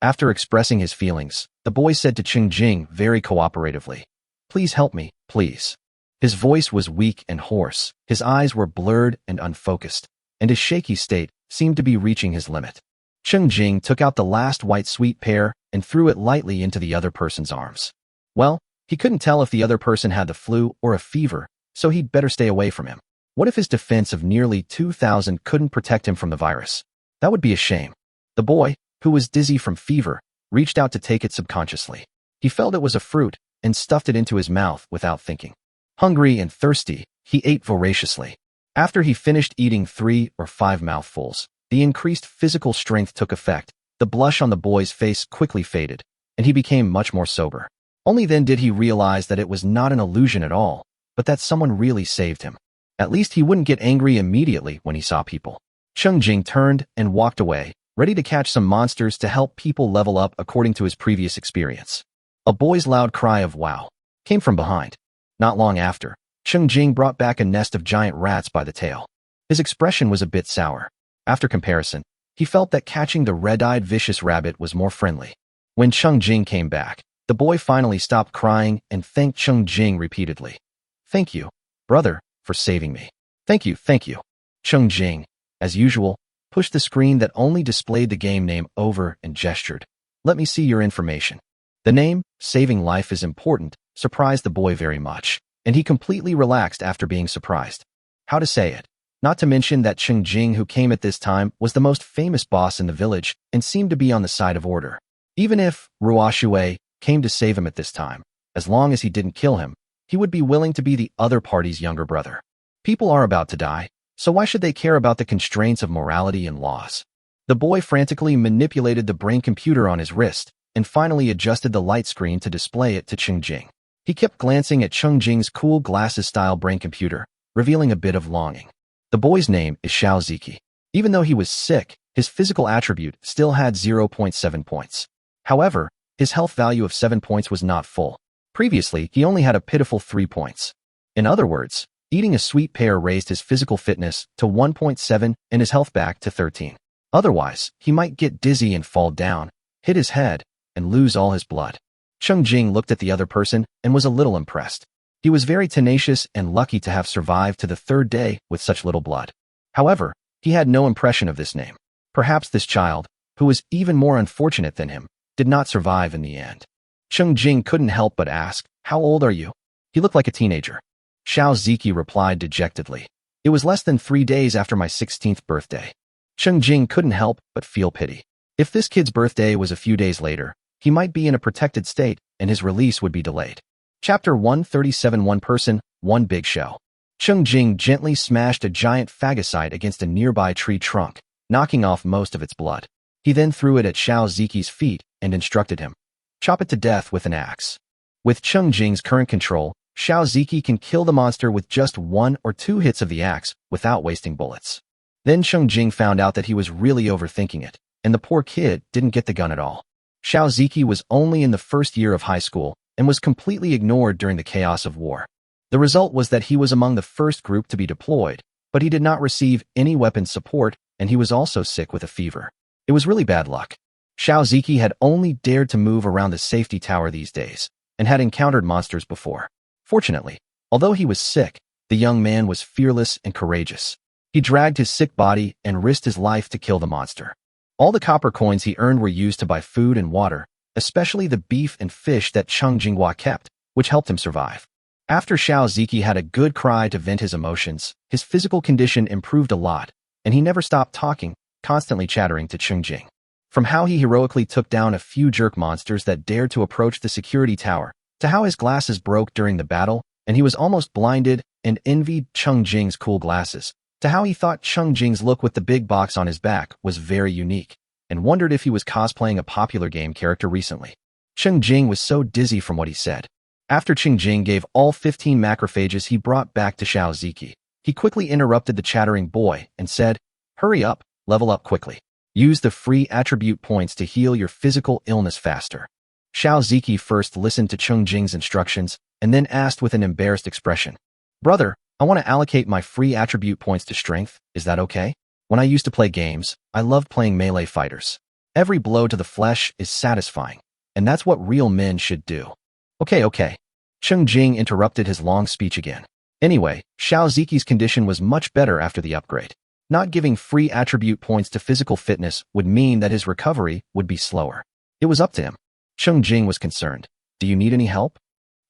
[SPEAKER 1] After expressing his feelings, the boy said to Cheng Jing very cooperatively, "Please help me, please." His voice was weak and hoarse, his eyes were blurred and unfocused, and his shaky state seemed to be reaching his limit. Cheng Jing took out the last white sweet pear and threw it lightly into the other person's arms. Well, he couldn't tell if the other person had the flu or a fever, so he'd better stay away from him. What if his defense of nearly 2,000 couldn't protect him from the virus? That would be a shame. The boy, who was dizzy from fever, reached out to take it subconsciously. He felt it was a fruit and stuffed it into his mouth without thinking. Hungry and thirsty, he ate voraciously. After he finished eating 3 or 5 mouthfuls, the increased physical strength took effect, the blush on the boy's face quickly faded, and he became much more sober. Only then did he realize that it was not an illusion at all, but that someone really saved him. At least he wouldn't get angry immediately when he saw people. Cheng Jing turned and walked away, ready to catch some monsters to help people level up according to his previous experience. A boy's loud cry of "wow" came from behind. Not long after, Cheng Jing brought back a nest of giant rats by the tail. His expression was a bit sour. After comparison, he felt that catching the red-eyed vicious rabbit was more friendly. When Cheng Jing came back, the boy finally stopped crying and thanked Cheng Jing repeatedly. "Thank you, brother, for saving me. Thank you, thank you." Cheng Jing, as usual, pushed the screen that only displayed the game name over and gestured. "Let me see your information." The name, "Saving Life is Important," surprised the boy very much, and he completely relaxed after being surprised. How to say it? Not to mention that Cheng Jing, who came at this time, was the most famous boss in the village and seemed to be on the side of order. Even if Ruoxue came to save him at this time, as long as he didn't kill him, he would be willing to be the other party's younger brother. People are about to die, so why should they care about the constraints of morality and laws? The boy frantically manipulated the brain computer on his wrist and finally adjusted the light screen to display it to Cheng Jing. He kept glancing at Cheng Jing's cool glasses-style brain computer, revealing a bit of longing. The boy's name is Xiao Ziki. Even though he was sick, his physical attribute still had 0.7 points. However, his health value of 7 points was not full. Previously, he only had a pitiful 3 points. In other words, eating a sweet pear raised his physical fitness to 1.7 and his health back to 13. Otherwise, he might get dizzy and fall down, hit his head, and lose all his blood. Cheng Jing looked at the other person and was a little impressed. He was very tenacious and lucky to have survived to the 3rd day with such little blood. However, he had no impression of this name. Perhaps this child, who was even more unfortunate than him, did not survive in the end. Cheng Jing couldn't help but ask, "How old are you?" He looked like a teenager. Xiao Ziki replied dejectedly, "It was less than 3 days after my 16th birthday." Cheng Jing couldn't help but feel pity. If this kid's birthday was a few days later, he might be in a protected state and his release would be delayed. Chapter 137. One person, one big show. Cheng Jing gently smashed a giant phagocyte against a nearby tree trunk, knocking off most of its blood. He then threw it at Xiao Ziki's feet and instructed him, "Chop it to death with an axe." With Cheng Jing's current control, Xiao Ziki can kill the monster with just 1 or 2 hits of the axe without wasting bullets. Then Cheng Jing found out that he was really overthinking it, and the poor kid didn't get the gun at all. Xiao Ziki was only in the 1st year of high school and was completely ignored during the chaos of war. The result was that he was among the first group to be deployed, but he did not receive any weapons support and he was also sick with a fever. It was really bad luck. Xiao Ziki had only dared to move around the safety tower these days and had encountered monsters before. Fortunately, although he was sick, the young man was fearless and courageous. He dragged his sick body and risked his life to kill the monster. All the copper coins he earned were used to buy food and water, especially the beef and fish that Cheng Jinghua kept, which helped him survive. After Xiao Ziki had a good cry to vent his emotions, his physical condition improved a lot, and he never stopped talking, constantly chattering to Cheng Jing. From how he heroically took down a few jerk monsters that dared to approach the security tower, to how his glasses broke during the battle, and he was almost blinded and envied Cheng Jing's cool glasses, to how he thought Cheng Jing's look with the big box on his back was very unique, and wondered if he was cosplaying a popular game character recently. Cheng Jing was so dizzy from what he said. After Cheng Jing gave all 15 macrophages he brought back to Xiao Ziki, he quickly interrupted the chattering boy and said, "Hurry up, level up quickly. Use the free attribute points to heal your physical illness faster." Xiao Ziki first listened to Cheng Jing's instructions and then asked with an embarrassed expression, "Brother, I want to allocate my free attribute points to strength, is that okay? When I used to play games, I loved playing melee fighters. Every blow to the flesh is satisfying, and that's what real men should do." Okay. Cheng Jing interrupted his long speech again. Anyway, Xiao Ziki's condition was much better after the upgrade. Not giving free attribute points to physical fitness would mean that his recovery would be slower. It was up to him. Cheng Jing was concerned. "Do you need any help?"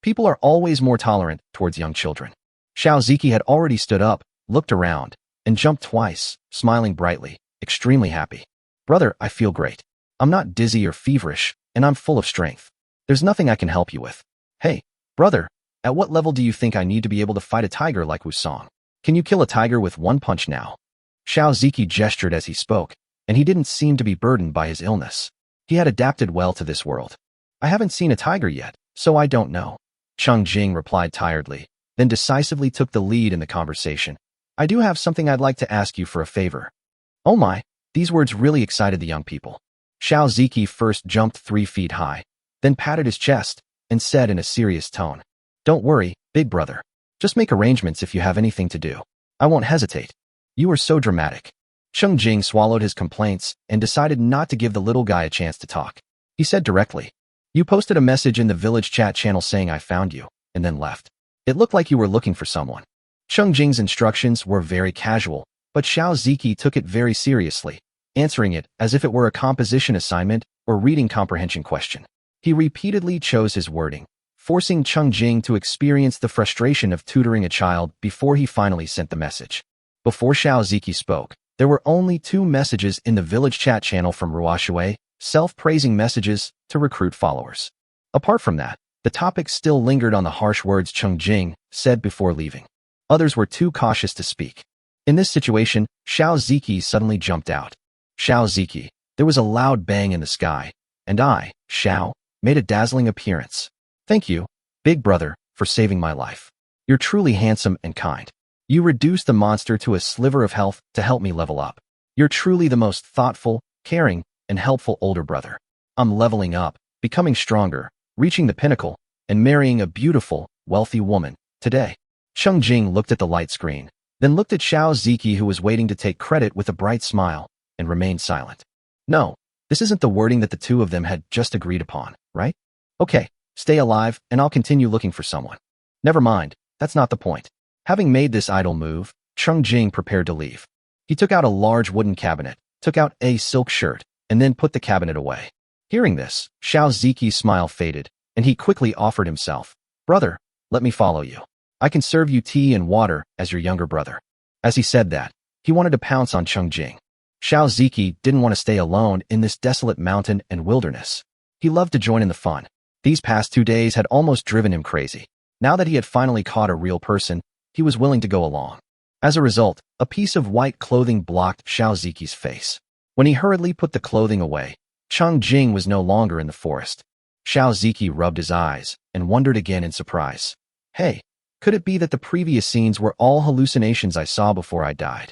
[SPEAKER 1] People are always more tolerant towards young children. Xiao Ziki had already stood up, looked around, and jumped twice, smiling brightly, extremely happy. "Brother, I feel great. I'm not dizzy or feverish, and I'm full of strength. There's nothing I can help you with. Hey, brother, at what level do you think I need to be able to fight a tiger like Wusong? Can you kill a tiger with 1 punch now?" Xiao Ziki gestured as he spoke, and he didn't seem to be burdened by his illness. He had adapted well to this world. "I haven't seen a tiger yet, so I don't know," Cheng Jing replied tiredly, then decisively took the lead in the conversation. "I do have something I'd like to ask you for a favor." Oh my, these words really excited the young people. Xiao Ziki first jumped 3 feet high, then patted his chest, and said in a serious tone, "Don't worry, big brother. Just make arrangements if you have anything to do. I won't hesitate." "You are so dramatic." Cheng Jing swallowed his complaints and decided not to give the little guy a chance to talk. He said directly, "You posted a message in the village chat channel saying I found you, and then left. It looked like you were looking for someone." Cheng Jing's instructions were very casual, but Xiao Ziki took it very seriously, answering it as if it were a composition assignment or reading comprehension question. He repeatedly chose his wording, forcing Cheng Jing to experience the frustration of tutoring a child before he finally sent the message. Before Xiao Ziki spoke, there were only 2 messages in the village chat channel from Ruoshui, self-praising messages to recruit followers. Apart from that, the topic still lingered on the harsh words Cheng Jing said before leaving. Others were too cautious to speak. In this situation, Xiao Ziki suddenly jumped out. "Xiao Ziki," there was a loud bang in the sky, and I, Xiao, made a dazzling appearance. "Thank you. Big brother, for saving my life. You're truly handsome and kind. You reduced the monster to a sliver of health to help me level up. You're truly the most thoughtful, caring, and helpful older brother. I'm leveling up, becoming stronger, reaching the pinnacle, and marrying a beautiful, wealthy woman today. Cheng Jing looked at the light screen, then looked at Xiao Ziki, who was waiting to take credit with a bright smile, and remained silent. No, this isn't the wording that the two of them had just agreed upon, right? Okay, stay alive, and I'll continue looking for someone. Never mind, that's not the point. Having made this idle move, Cheng Jing prepared to leave. He took out a large wooden cabinet, took out a silk shirt, and then put the cabinet away. Hearing this, Xiao Ziki's smile faded, and he quickly offered himself. Brother, let me follow you. I can serve you tea and water as your younger brother. As he said that, he wanted to pounce on Cheng Jing. Xiao Ziki didn't want to stay alone in this desolate mountain and wilderness. He loved to join in the fun. These past 2 days had almost driven him crazy. Now that he had finally caught a real person, he was willing to go along. As a result, a piece of white clothing blocked Xiao Ziki's face. When he hurriedly put the clothing away, Cheng Jing was no longer in the forest. Xiao Ziki rubbed his eyes and wondered again in surprise. Hey, could it be that the previous scenes were all hallucinations I saw before I died?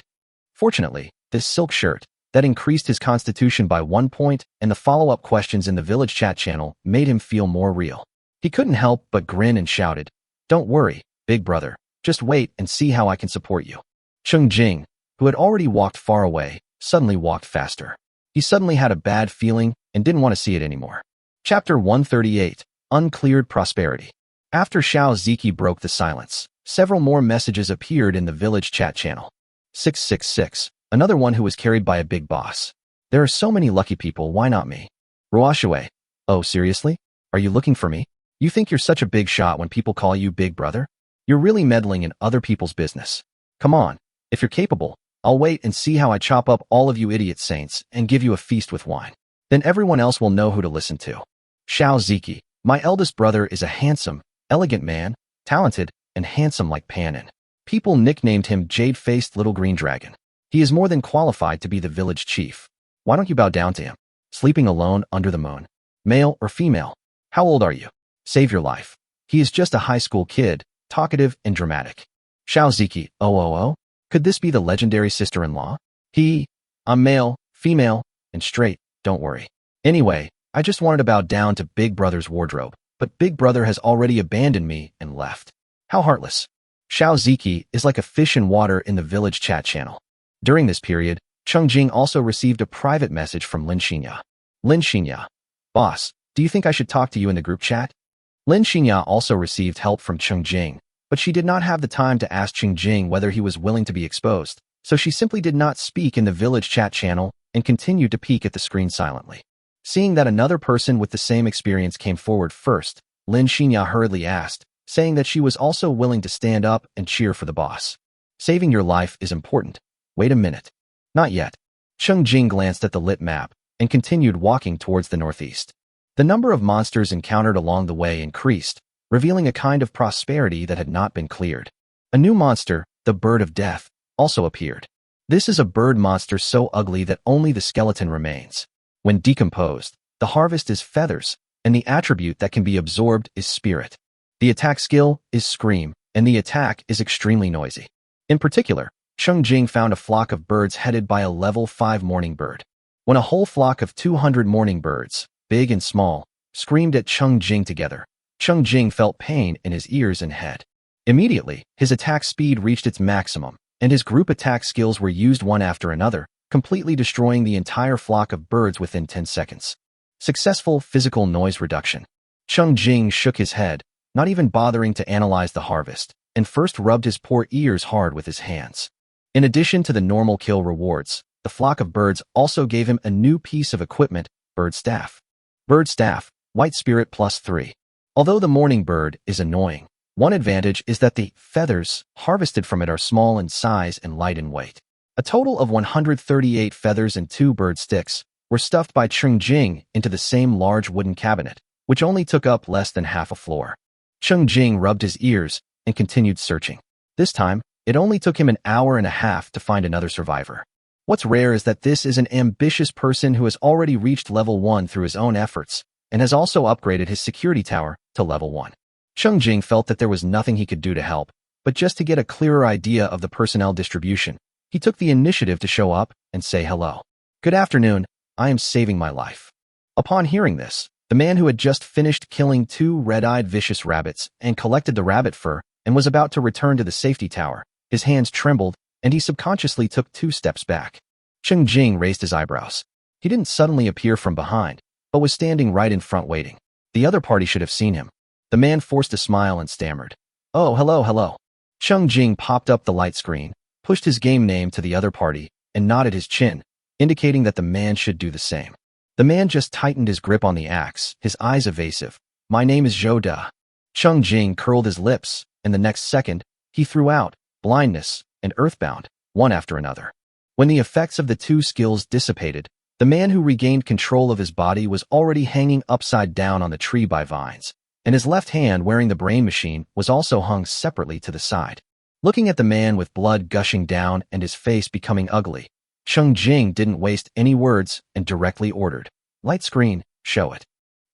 [SPEAKER 1] Fortunately, this silk shirt, that increased his constitution by 1 point, and the follow-up questions in the village chat channel made him feel more real. He couldn't help but grin and shouted, "Don't worry, big brother. Just wait and see how I can support you." Cheng Jing, who had already walked far away, suddenly walked faster. He suddenly had a bad feeling and didn't want to see it anymore. Chapter 138, Uncleared Prosperity. After Xiao Ziki broke the silence, several more messages appeared in the village chat channel. 666, another one who was carried by a big boss. There are so many lucky people, why not me? Ruashue, oh seriously? Are you looking for me? You think you're such a big shot when people call you big brother? You're really meddling in other people's business. Come on, if you're capable, I'll wait and see how I chop up all of you idiot saints and give you a feast with wine. Then everyone else will know who to listen to. Xiao Ziki, my eldest brother is a handsome, elegant man, talented, and handsome like Panin. People nicknamed him Jade-Faced Little Green Dragon. He is more than qualified to be the village chief. Why don't you bow down to him? Sleeping alone under the moon. Male or female? How old are you? Save your life. He is just a high school kid, talkative and dramatic. Xiao Ziki, oh. Could this be the legendary sister-in-law? I'm male, female, and straight, don't worry. Anyway, I just wanted to bow down to Big Brother's wardrobe, but Big Brother has already abandoned me and left. How heartless. Xiao Ziki is like a fish in water in the village chat channel. During this period, Cheng Jing also received a private message from Lin Xinya. Lin Xinya, boss, do you think I should talk to you in the group chat? Lin Xinya also received help from Cheng Jing, but she did not have the time to ask Cheng Jing whether he was willing to be exposed, so she simply did not speak in the village chat channel and continued to peek at the screen silently. Seeing that another person with the same experience came forward first, Lin Xinya hurriedly asked, saying that she was also willing to stand up and cheer for the boss. Saving your life is important. Wait a minute. Not yet. Cheng Jing glanced at the lit map and continued walking towards the northeast. The number of monsters encountered along the way increased, revealing a kind of prosperity that had not been cleared. A new monster, the Bird of Death, also appeared. This is a bird monster so ugly that only the skeleton remains. When decomposed, the harvest is feathers, and the attribute that can be absorbed is spirit. The attack skill is Scream, and the attack is extremely noisy. In particular, Cheng Jing found a flock of birds headed by a level 5 morning bird. When a whole flock of 200 morning birds, big and small, screamed at Cheng Jing together, Cheng Jing felt pain in his ears and head. Immediately, his attack speed reached its maximum, and his group attack skills were used one after another, completely destroying the entire flock of birds within 10 seconds. Successful physical noise reduction. Cheng Jing shook his head, not even bothering to analyze the harvest, and first rubbed his poor ears hard with his hands. In addition to the normal kill rewards, the flock of birds also gave him a new piece of equipment, Bird Staff. Bird Staff, White Spirit +3. Although the morning bird is annoying, one advantage is that the feathers harvested from it are small in size and light in weight. A total of 138 feathers and 2 bird sticks were stuffed by Cheng Jing into the same large wooden cabinet, which only took up less than half a floor. Cheng Jing rubbed his ears and continued searching. This time, it only took him an hour and a half to find another survivor. What's rare is that this is an ambitious person who has already reached level 1 through his own efforts and has also upgraded his security tower to level 1. Cheng Jing felt that there was nothing he could do to help, but just to get a clearer idea of the personnel distribution, he took the initiative to show up and say hello. Good afternoon, I am saving my life. Upon hearing this, the man who had just finished killing 2 red-eyed vicious rabbits and collected the rabbit fur and was about to return to the safety tower, his hands trembled and he subconsciously took 2 steps back. Cheng Jing raised his eyebrows. He didn't suddenly appear from behind, but was standing right in front waiting. The other party should have seen him. The man forced a smile and stammered. Oh, hello. Cheng Jing popped up the light screen, pushed his game name to the other party, and nodded his chin, indicating that the man should do the same. The man just tightened his grip on the axe, his eyes evasive. My name is Zhou De. Cheng Jing curled his lips, and the next second, he threw out blindness and earthbound, one after another. When the effects of the 2 skills dissipated, the man who regained control of his body was already hanging upside down on the tree by vines, and his left hand wearing the brain machine was also hung separately to the side. Looking at the man with blood gushing down and his face becoming ugly, Cheng Jing didn't waste any words and directly ordered, light screen, show it.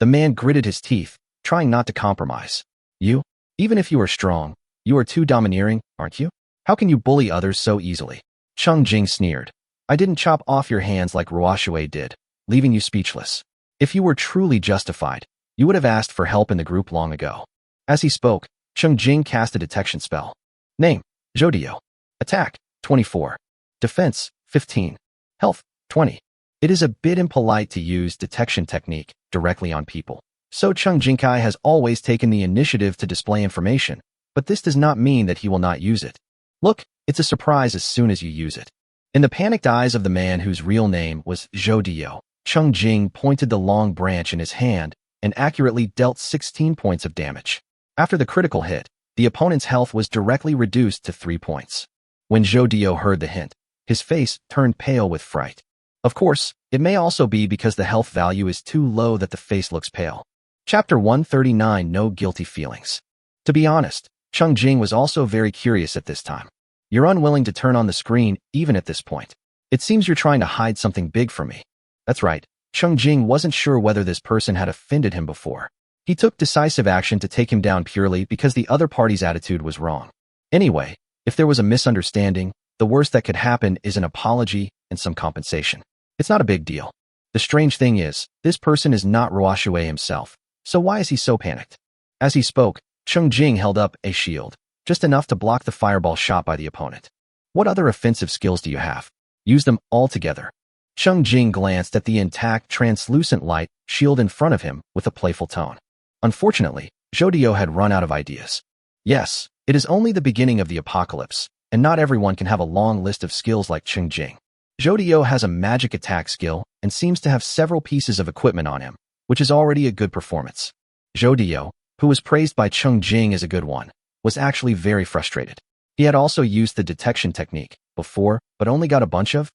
[SPEAKER 1] The man gritted his teeth, trying not to compromise. You? Even if you are strong, you are too domineering, aren't you? How can you bully others so easily? Cheng Jing sneered. I didn't chop off your hands like Ruoshui did, leaving you speechless. If you were truly justified, you would have asked for help in the group long ago. As he spoke, Cheng Jing cast a detection spell. Name, Zhou De. Attack, 24. Defense, 15. Health, 20. It is a bit impolite to use detection technique directly on people, so Cheng Jingkai has always taken the initiative to display information, but this does not mean that he will not use it. Look, it's a surprise as soon as you use it. In the panicked eyes of the man whose real name was Zhou De, Cheng Jing pointed the long branch in his hand and accurately dealt 16 points of damage. After the critical hit, the opponent's health was directly reduced to 3 points. When Zhou De heard the hint, his face turned pale with fright. Of course, it may also be because the health value is too low that the face looks pale. Chapter 139, No Guilty Feelings. To be honest, Cheng Jing was also very curious at this time. You're unwilling to turn on the screen even at this point. It seems you're trying to hide something big from me. That's right, Cheng Jing wasn't sure whether this person had offended him before. He took decisive action to take him down purely because the other party's attitude was wrong. Anyway, if there was a misunderstanding, the worst that could happen is an apology and some compensation. It's not a big deal. The strange thing is, this person is not Ruoshui himself, so why is he so panicked? As he spoke, Cheng Jing held up a shield, just enough to block the fireball shot by the opponent. What other offensive skills do you have? Use them all together. Cheng Jing glanced at the intact translucent light shield in front of him with a playful tone. Unfortunately, Zhou De had run out of ideas. Yes, it is only the beginning of the apocalypse, and not everyone can have a long list of skills like Cheng Jing. Zhou De has a magic attack skill and seems to have several pieces of equipment on him, which is already a good performance. Zhou De, who was praised by Cheng Jing as a good one, was actually very frustrated. He had also used the detection technique before, but only got a bunch of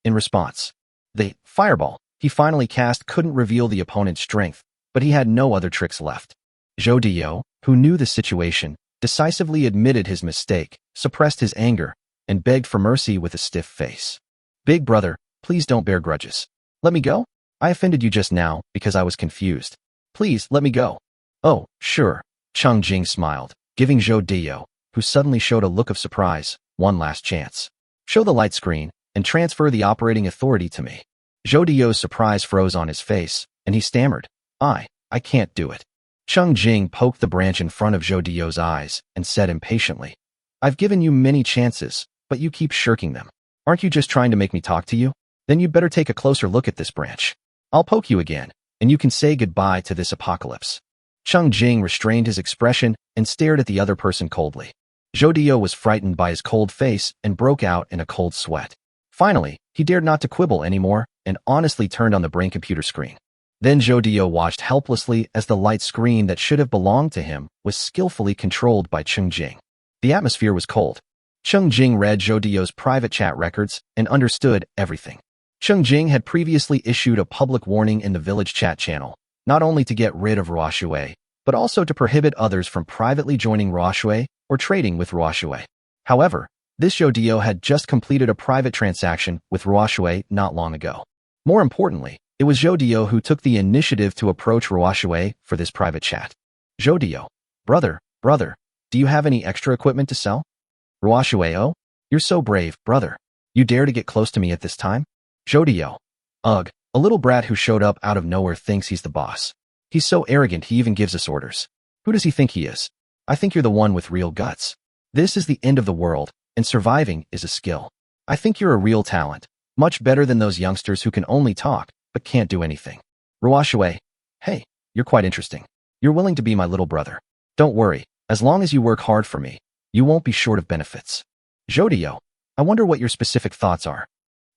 [SPEAKER 1] in response. The fireball he finally cast couldn't reveal the opponent's strength, but he had no other tricks left. Zhou De, who knew the situation, decisively admitted his mistake, suppressed his anger, and begged for mercy with a stiff face. Big brother, please don't bear grudges. Let me go? I offended you just now because I was confused. Please let me go. Oh, sure, Cheng Jing smiled, giving Zhou De, who suddenly showed a look of surprise, one last chance. Show the light screen and transfer the operating authority to me. Zhou De's surprise froze on his face, and he stammered, I can't do it. Cheng Jing poked the branch in front of Zhou De's eyes and said impatiently, I've given you many chances, but you keep shirking them. Aren't you just trying to make me talk to you? Then you'd better take a closer look at this branch. I'll poke you again, and you can say goodbye to this apocalypse. Cheng Jing restrained his expression and stared at the other person coldly. Zhou De was frightened by his cold face and broke out in a cold sweat. Finally, he dared not to quibble anymore and honestly turned on the brain computer screen. Then Zhou De watched helplessly as the light screen that should have belonged to him was skillfully controlled by Cheng Jing. The atmosphere was cold. Cheng Jing read Zhou De's private chat records and understood everything. Cheng Jing had previously issued a public warning in the village chat channel, not only to get rid of Ruoshui, but also to prohibit others from privately joining Ruoshui or trading with Ruoshui. However, this Zhou De had just completed a private transaction with Ruoshui not long ago. More importantly, it was Zhou De who took the initiative to approach Ruoshui for this private chat. Zhou De, Brother, do you have any extra equipment to sell? Ruoxue, oh, you're so brave, brother. You dare to get close to me at this time? Zhou. Ugh, a little brat who showed up out of nowhere thinks he's the boss. He's so arrogant he even gives us orders. Who does he think he is? I think you're the one with real guts. This is the end of the world, and surviving is a skill. I think you're a real talent, much better than those youngsters who can only talk, but can't do anything. Ruoxue, hey, you're quite interesting. You're willing to be my little brother. Don't worry, as long as you work hard for me, you won't be short of benefits. Zhou, I wonder what your specific thoughts are.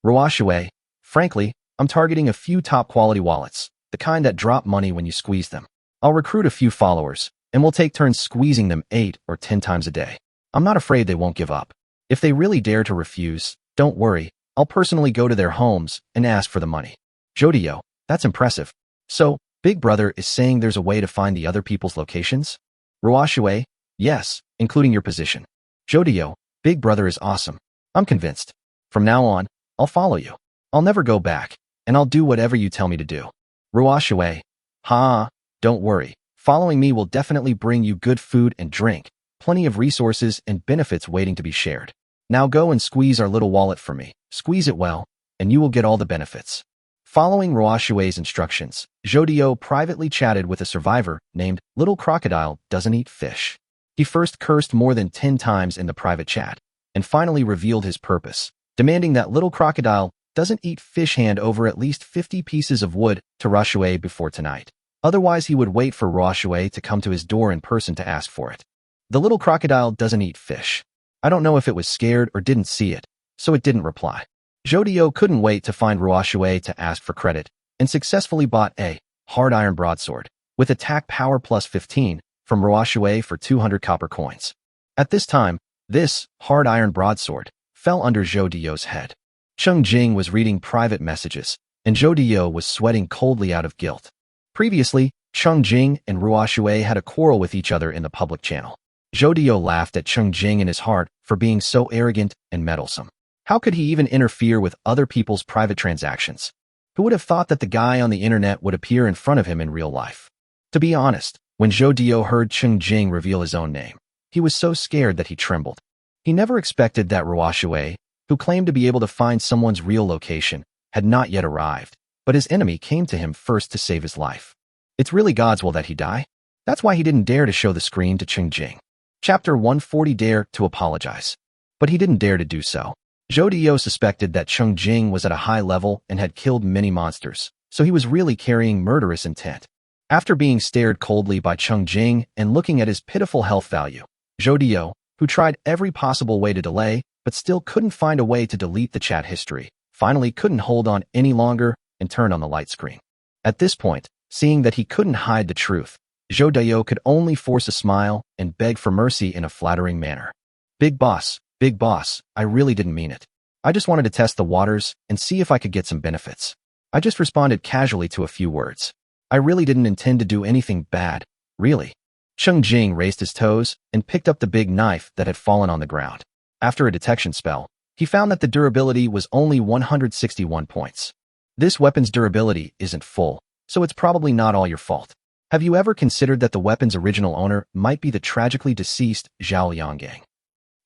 [SPEAKER 1] Ruoxue, frankly, I'm targeting a few top-quality wallets, the kind that drop money when you squeeze them. I'll recruit a few followers, and we'll take turns squeezing them 8 or 10 times a day. I'm not afraid they won't give up. If they really dare to refuse, don't worry, I'll personally go to their homes and ask for the money. Zhou, that's impressive. So, Big Brother is saying there's a way to find the other people's locations? Ruoxue, yes, including your position. Zhou, Big Brother is awesome. I'm convinced. From now on, I'll follow you. I'll never go back, and I'll do whatever you tell me to do. Ruoxue, don't worry. Following me will definitely bring you good food and drink, plenty of resources and benefits waiting to be shared. Now go and squeeze our little wallet for me. Squeeze it well, and you will get all the benefits. Following Ruoxue's instructions, Zhou privately chatted with a survivor named Little Crocodile Doesn't Eat Fish. He first cursed more than 10 times in the private chat, and finally revealed his purpose, demanding that Little Crocodile Doesn't Eat Fish hand over at least 50 pieces of wood to Ruoxue before tonight. Otherwise, he would wait for Ruoxue to come to his door in person to ask for it. The Little Crocodile Doesn't Eat Fish. I don't know if it was scared or didn't see it, so it didn't reply. Zhou couldn't wait to find Ruoxue to ask for credit, and successfully bought a hard iron broadsword with attack power plus 15 from Ruoxue for 200 copper coins. At this time, this hard iron broadsword fell under Zhou's head. Cheng Jing was reading private messages, and Zhou was sweating coldly out of guilt. Previously, Cheng Jing and Ruoxue had a quarrel with each other in the public channel. Zhou laughed at Cheng Jing in his heart for being so arrogant and meddlesome. How could he even interfere with other people's private transactions? Who would have thought that the guy on the internet would appear in front of him in real life? To be honest, when Zhou heard Cheng Jing reveal his own name, he was so scared that he trembled. He never expected that Ruoxue, who claimed to be able to find someone's real location, had not yet arrived, but his enemy came to him first to save his life. It's really God's will that he die? That's why he didn't dare to show the screen to Cheng Jing. Chapter 140 Dare to apologize. But he didn't dare to do so. Zhou suspected that Cheng Jing was at a high level and had killed many monsters, so he was really carrying murderous intent. After being stared coldly by Cheng Jing and looking at his pitiful health value, Zhou, who tried every possible way to delay but still couldn't find a way to delete the chat history, finally couldn't hold on any longer and turned on the light screen. At this point, seeing that he couldn't hide the truth, Zhou could only force a smile and beg for mercy in a flattering manner. Big boss, I really didn't mean it. I just wanted to test the waters and see if I could get some benefits. I just responded casually to a few words. I really didn't intend to do anything bad, really. Cheng Jing raised his toes and picked up the big knife that had fallen on the ground. After a detection spell, he found that the durability was only 161 points. This weapon's durability isn't full, so it's probably not all your fault. Have you ever considered that the weapon's original owner might be the tragically deceased Zhao Lianggang?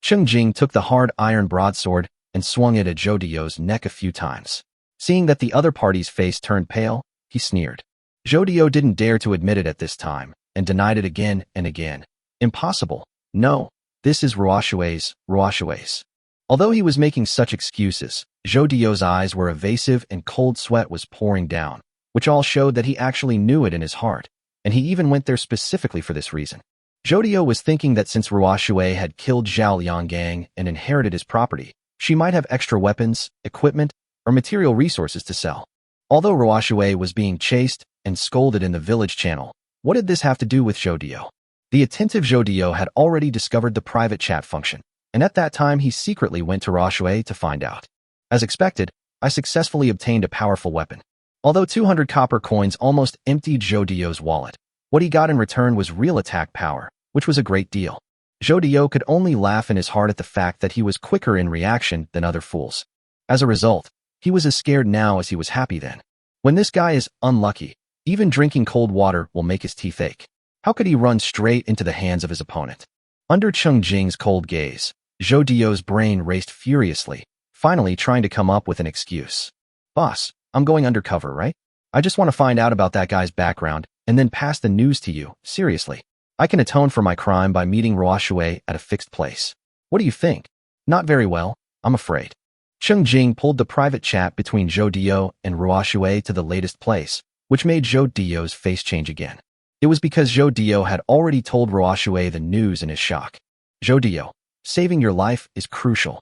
[SPEAKER 1] Cheng Jing took the hard iron broadsword and swung it at Zhou's neck a few times. Seeing that the other party's face turned pale, he sneered. Zhou didn't dare to admit it at this time, and denied it again and again. Impossible. No, this is Ruoxue's. Although he was making such excuses, Zhou's eyes were evasive and cold sweat was pouring down, which all showed that he actually knew it in his heart, and he even went there specifically for this reason. Zhou was thinking that since Ruoxue had killed Zhao Lianggang and inherited his property, she might have extra weapons, equipment, or material resources to sell. Although Ruoxue was being chased and scolded in the village channel, what did this have to do with Zhou? The attentive Zhou had already discovered the private chat function, and at that time he secretly went to Ruoxue to find out. As expected, I successfully obtained a powerful weapon. Although 200 copper coins almost emptied Zhou's wallet, what he got in return was real attack power, which was a great deal. Zhou could only laugh in his heart at the fact that he was quicker in reaction than other fools. As a result, he was as scared now as he was happy then. When this guy is unlucky, even drinking cold water will make his teeth ache. How could he run straight into the hands of his opponent? Under Cheng Jing's cold gaze, Zhou Dio's brain raced furiously, finally trying to come up with an excuse. Boss, I'm going undercover, right? I just want to find out about that guy's background and then pass the news to you, seriously. I can atone for my crime by meeting Ruoshui at a fixed place. What do you think? Not very well, I'm afraid. Cheng Jing pulled the private chat between Zhou Dio and Ruoshui to the latest place, which made Zhou Dio's face change again. It was because Zhou Dio had already told Ruoshui the news in his shock. Zhou Dio, saving your life is crucial.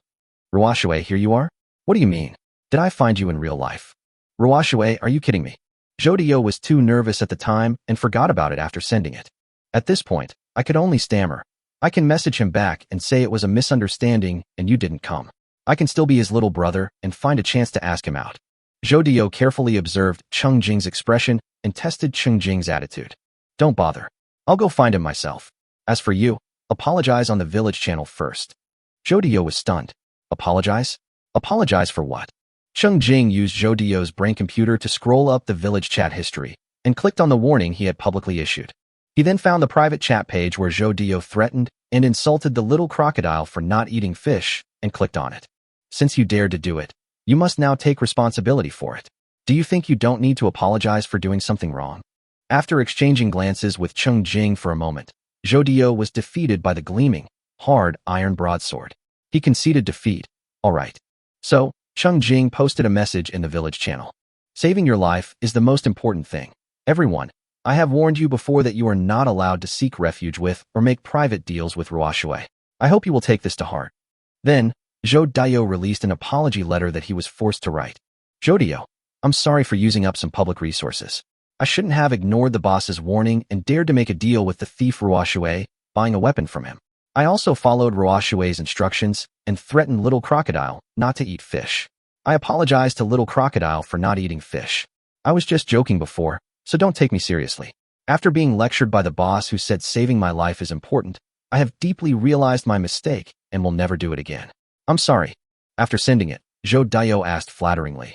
[SPEAKER 1] Ruoshui, here you are? What do you mean? Did I find you in real life? Ruoshui, are you kidding me? Zhou Dio was too nervous at the time and forgot about it after sending it. At this point, I could only stammer. I can message him back and say it was a misunderstanding and you didn't come. I can still be his little brother and find a chance to ask him out. Zhou Dio carefully observed Cheng Jing's expression and tested Cheng Jing's attitude. Don't bother. I'll go find him myself. As for you, apologize on the village channel first. Zhou Dio was stunned. Apologize? Apologize for what? Cheng Jing used Zhou Dio's brain computer to scroll up the village chat history and clicked on the warning he had publicly issued. He then found the private chat page where Zhou Dio threatened and insulted the little crocodile for not eating fish and clicked on it. Since you dared to do it, you must now take responsibility for it. Do you think you don't need to apologize for doing something wrong? After exchanging glances with Cheng Jing for a moment, Zhou Dio was defeated by the gleaming, hard iron broadsword. He conceded defeat. All right. So, Cheng Jing posted a message in the village channel. Saving your life is the most important thing. Everyone, I have warned you before that you are not allowed to seek refuge with or make private deals with Ruoshui. I hope you will take this to heart. Then, Zhou Dio released an apology letter that he was forced to write. Zhou Dio, I'm sorry for using up some public resources. I shouldn't have ignored the boss's warning and dared to make a deal with the thief Ruoshui, buying a weapon from him. I also followed Ruoshui's instructions and threatened Little Crocodile not to eat fish. I apologize to Little Crocodile for not eating fish. I was just joking before, so don't take me seriously. After being lectured by the boss who said saving my life is important, I have deeply realized my mistake and will never do it again. I'm sorry. After sending it, Zhou Dio asked flatteringly,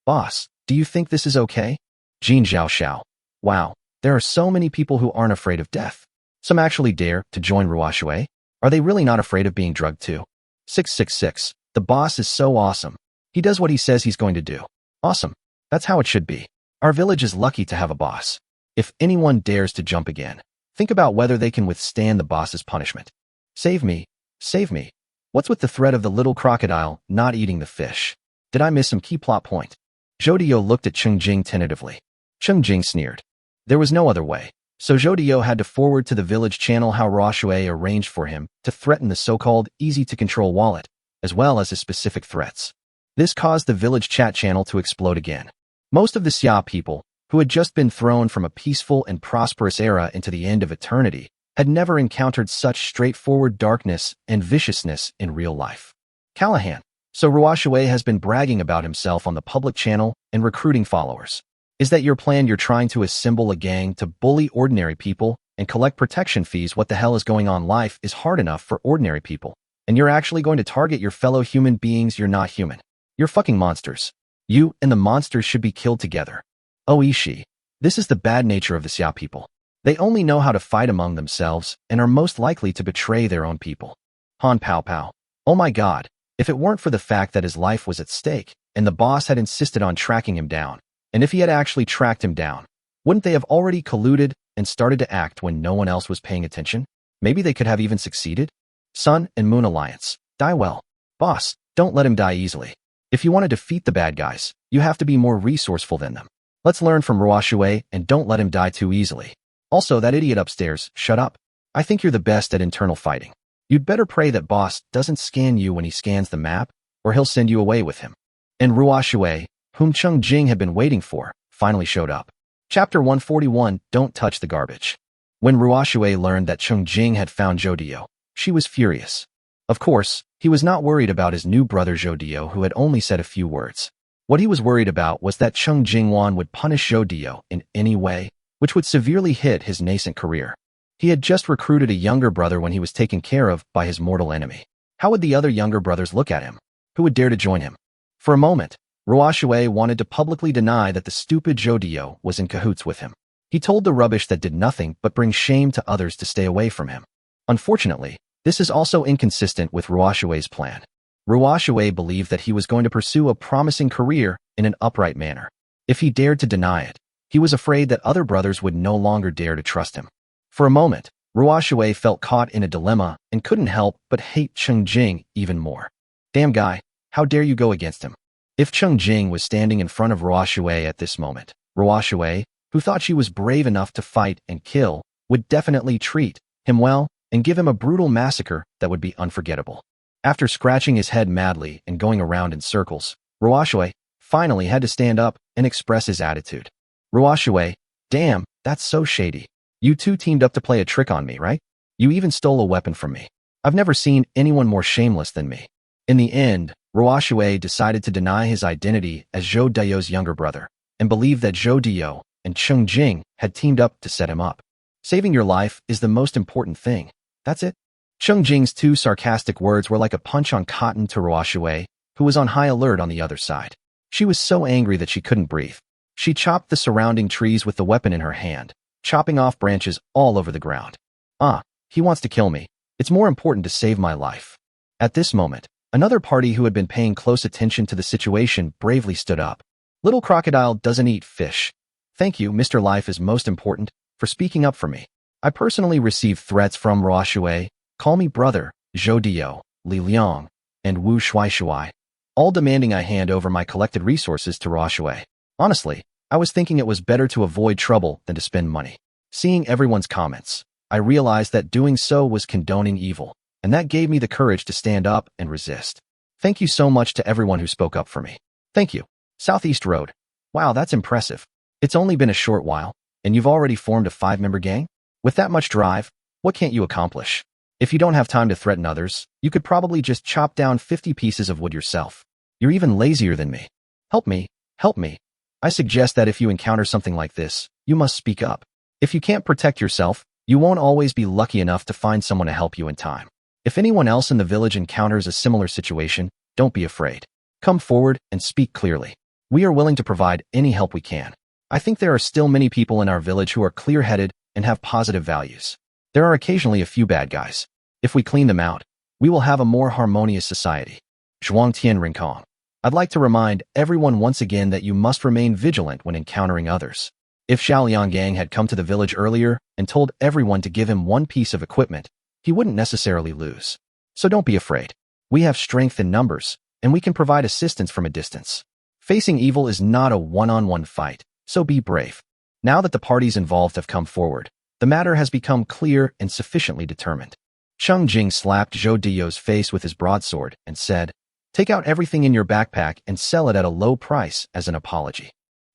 [SPEAKER 1] Boss, do you think this is okay? Jin Xiao. Wow, there are so many people who aren't afraid of death. Some actually dare to join Ruoshui. Are they really not afraid of being drugged too? 666. The boss is so awesome. He does what he says he's going to do. Awesome. That's how it should be. Our village is lucky to have a boss. If anyone dares to jump again, think about whether they can withstand the boss's punishment. Save me. Save me. What's with the threat of the little crocodile not eating the fish? Did I miss some key plot point? Zhou Dio looked at Cheng Jing tentatively. Cheng Jing sneered. There was no other way. So Zhou Dio had to forward to the village channel how Ruoshui arranged for him to threaten the so-called easy-to-control wallet, as well as his specific threats. This caused the village chat channel to explode again. Most of the Xia people, who had just been thrown from a peaceful and prosperous era into the end of eternity, had never encountered such straightforward darkness and viciousness in real life. Callahan. So Ruoshui has been bragging about himself on the public channel and recruiting followers. Is that your plan? You're trying to assemble a gang to bully ordinary people and collect protection fees. What the hell is going on? Life is hard enough for ordinary people. And you're actually going to target your fellow human beings. You're not human. You're fucking monsters. You and the monsters should be killed together. Oh Ishii. This is the bad nature of the Xia people. They only know how to fight among themselves and are most likely to betray their own people. Han Pao Pao. Oh my god. If it weren't for the fact that his life was at stake and the boss had insisted on tracking him down, and if he had actually tracked him down, wouldn't they have already colluded and started to act when no one else was paying attention? Maybe they could have even succeeded? Sun and Moon Alliance. Die well. Boss, don't let him die easily. If you want to defeat the bad guys, you have to be more resourceful than them. Let's learn from Ruoshui and don't let him die too easily. Also, that idiot upstairs, shut up. I think you're the best at internal fighting. You'd better pray that boss doesn't scan you when he scans the map, or he'll send you away with him. And Ruoshui, whom Cheng Jing had been waiting for, finally showed up. Chapter 141, Don't Touch the Garbage. When Ruoshui learned that Cheng Jing had found Zhou Dio, she was furious. Of course, he was not worried about his new brother Zhou Dio, who had only said a few words. What he was worried about was that Cheng Jingwan would punish Zhou Dio in any way, which would severely hit his nascent career. He had just recruited a younger brother when he was taken care of by his mortal enemy. How would the other younger brothers look at him? Who would dare to join him? For a moment, Ruoshui wanted to publicly deny that the stupid Zhou Dio was in cahoots with him. He told the rubbish that did nothing but bring shame to others to stay away from him. Unfortunately, this is also inconsistent with Ruoshue's plan. Ruoshue believed that he was going to pursue a promising career in an upright manner. If he dared to deny it, he was afraid that other brothers would no longer dare to trust him. For a moment, Ruoshue felt caught in a dilemma and couldn't help but hate Cheng Jing even more. Damn guy, how dare you go against him? If Cheng Jing was standing in front of Ruoshue at this moment, Ruoshue, who thought she was brave enough to fight and kill, would definitely treat him well and give him a brutal massacre that would be unforgettable. After scratching his head madly and going around in circles, Ruoshue finally had to stand up and express his attitude. Ruoshue, damn, that's so shady. You two teamed up to play a trick on me, right? You even stole a weapon from me. I've never seen anyone more shameless than me. In the end, Ruoshue decided to deny his identity as Zhou Dio's younger brother and believed that Zhou Dio and Cheng Jing had teamed up to set him up. Saving your life is the most important thing. That's it. Cheng Jing's two sarcastic words were like a punch on cotton to Ruoshue, who was on high alert on the other side. She was so angry that she couldn't breathe. She chopped the surrounding trees with the weapon in her hand, chopping off branches all over the ground. He wants to kill me. It's more important to save my life. At this moment, another party who had been paying close attention to the situation bravely stood up. Little crocodile doesn't eat fish. Thank you, Mr. Life is most important, for speaking up for me. I personally received threats from Ruoshue, call me brother, Zhou Dio, Li Liang, and Wu Shuai, all demanding I hand over my collected resources to Ruoshue. Honestly, I was thinking it was better to avoid trouble than to spend money. Seeing everyone's comments, I realized that doing so was condoning evil, and that gave me the courage to stand up and resist. Thank you so much to everyone who spoke up for me. Thank you. Southeast Road. Wow, that's impressive. It's only been a short while, and you've already formed a 5-member gang? With that much drive, what can't you accomplish? If you don't have time to threaten others, you could probably just chop down 50 pieces of wood yourself. You're even lazier than me. Help me, help me. I suggest that if you encounter something like this, you must speak up. If you can't protect yourself, you won't always be lucky enough to find someone to help you in time. If anyone else in the village encounters a similar situation, don't be afraid. Come forward and speak clearly. We are willing to provide any help we can. I think there are still many people in our village who are clear-headed and have positive values. There are occasionally a few bad guys. If we clean them out, we will have a more harmonious society. Zhuangtian Rincong. I'd like to remind everyone once again that you must remain vigilant when encountering others. If Xiaoliang Gang had come to the village earlier and told everyone to give him one piece of equipment, he wouldn't necessarily lose. So don't be afraid. We have strength in numbers, and we can provide assistance from a distance. Facing evil is not a one-on-one fight, so be brave. Now that the parties involved have come forward, the matter has become clear and sufficiently determined. Cheng Jing slapped Zhou Dio's face with his broadsword and said, "Take out everything in your backpack and sell it at a low price as an apology."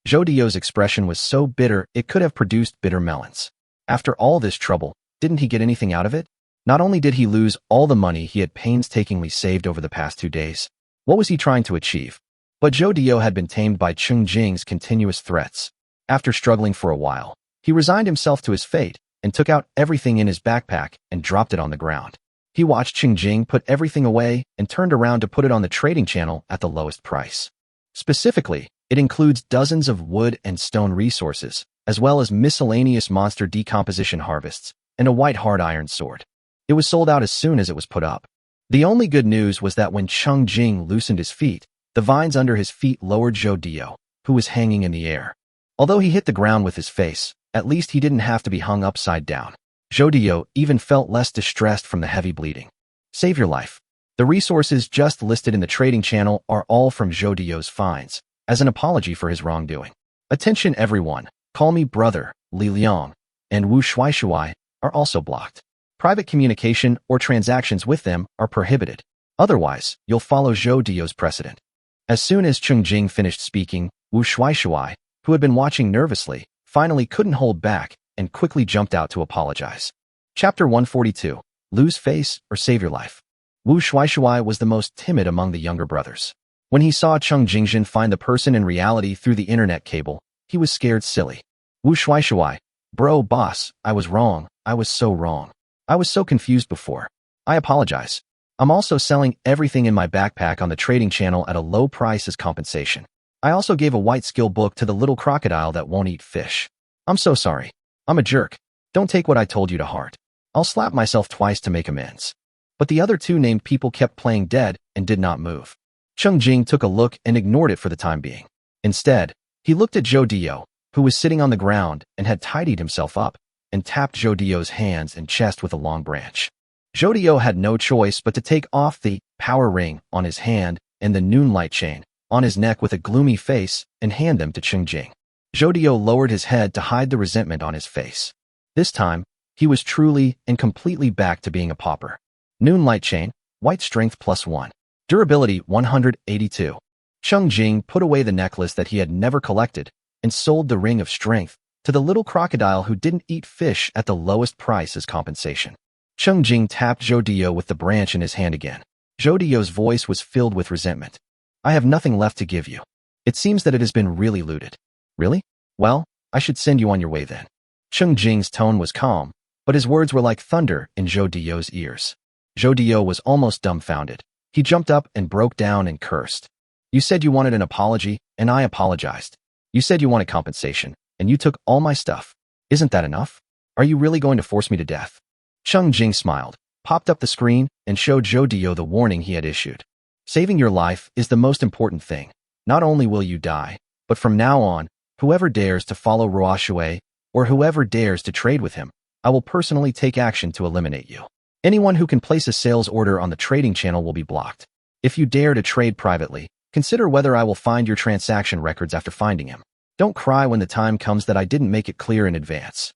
[SPEAKER 1] Zhou Dio's expression was so bitter it could have produced bitter melons. After all this trouble, didn't he get anything out of it? Not only did he lose all the money he had painstakingly saved over the past 2 days, what was he trying to achieve? But Zhou Dio had been tamed by Cheng Jing's continuous threats. After struggling for a while, he resigned himself to his fate and took out everything in his backpack and dropped it on the ground. He watched Cheng Jing put everything away and turned around to put it on the trading channel at the lowest price. Specifically, it includes dozens of wood and stone resources, as well as miscellaneous monster decomposition harvests and a white hard iron sword. It was sold out as soon as it was put up. The only good news was that when Cheng Jing loosened his feet, the vines under his feet lowered Zhou Dio, who was hanging in the air. Although he hit the ground with his face, at least he didn't have to be hung upside down. Zhou Dio even felt less distressed from the heavy bleeding. Save your life. The resources just listed in the trading channel are all from Zhou Dio's finds, as an apology for his wrongdoing. Attention everyone, call me brother, Li Liang, and Wu Shuai are also blocked. Private communication or transactions with them are prohibited. Otherwise, you'll follow Zhou Dio's precedent. As soon as Cheng Jing finished speaking, Wu Shuai, who had been watching nervously, finally couldn't hold back and quickly jumped out to apologize. Chapter 142, Lose Face or Save Your Life. Wu Shuai was the most timid among the younger brothers. When he saw Cheng Jingzhen find the person in reality through the internet cable, he was scared silly. Wu Shuai, bro boss, I was wrong, I was so wrong. I was so confused before. I apologize. I'm also selling everything in my backpack on the trading channel at a low price as compensation. I also gave a white skill book to the little crocodile that won't eat fish. I'm so sorry. I'm a jerk. Don't take what I told you to heart. I'll slap myself twice to make amends. But the other two named people kept playing dead and did not move. Cheng Jing took a look and ignored it for the time being. Instead, he looked at Zhou Dio, who was sitting on the ground and had tidied himself up, and tapped Zhou Dio's hands and chest with a long branch. Zhou Dio had no choice but to take off the power ring on his hand and the noonlight chain on his neck with a gloomy face and hand them to Cheng Jing. Zhou Dio lowered his head to hide the resentment on his face. This time, he was truly and completely back to being a pauper. Noonlight chain, white strength +1. Durability 182. Cheng Jing put away the necklace that he had never collected and sold the ring of strength to the little crocodile who didn't eat fish at the lowest price as compensation. Cheng Jing tapped Zhou Dio with the branch in his hand again. Zhou Dio's voice was filled with resentment. I have nothing left to give you. It seems that it has been really looted. Really? Well, I should send you on your way then. Cheng Jing's tone was calm, but his words were like thunder in Zhou Dio's ears. Zhou Dio was almost dumbfounded. He jumped up and broke down and cursed. You said you wanted an apology, and I apologized. You said you wanted compensation, and you took all my stuff. Isn't that enough? Are you really going to force me to death? Cheng Jing smiled, popped up the screen, and showed Zhou Dio the warning he had issued. Saving your life is the most important thing. Not only will you die, but from now on, whoever dares to follow Ruoshui, or whoever dares to trade with him, I will personally take action to eliminate you. Anyone who can place a sales order on the trading channel will be blocked. If you dare to trade privately, consider whether I will find your transaction records after finding him. Don't cry when the time comes that I didn't make it clear in advance.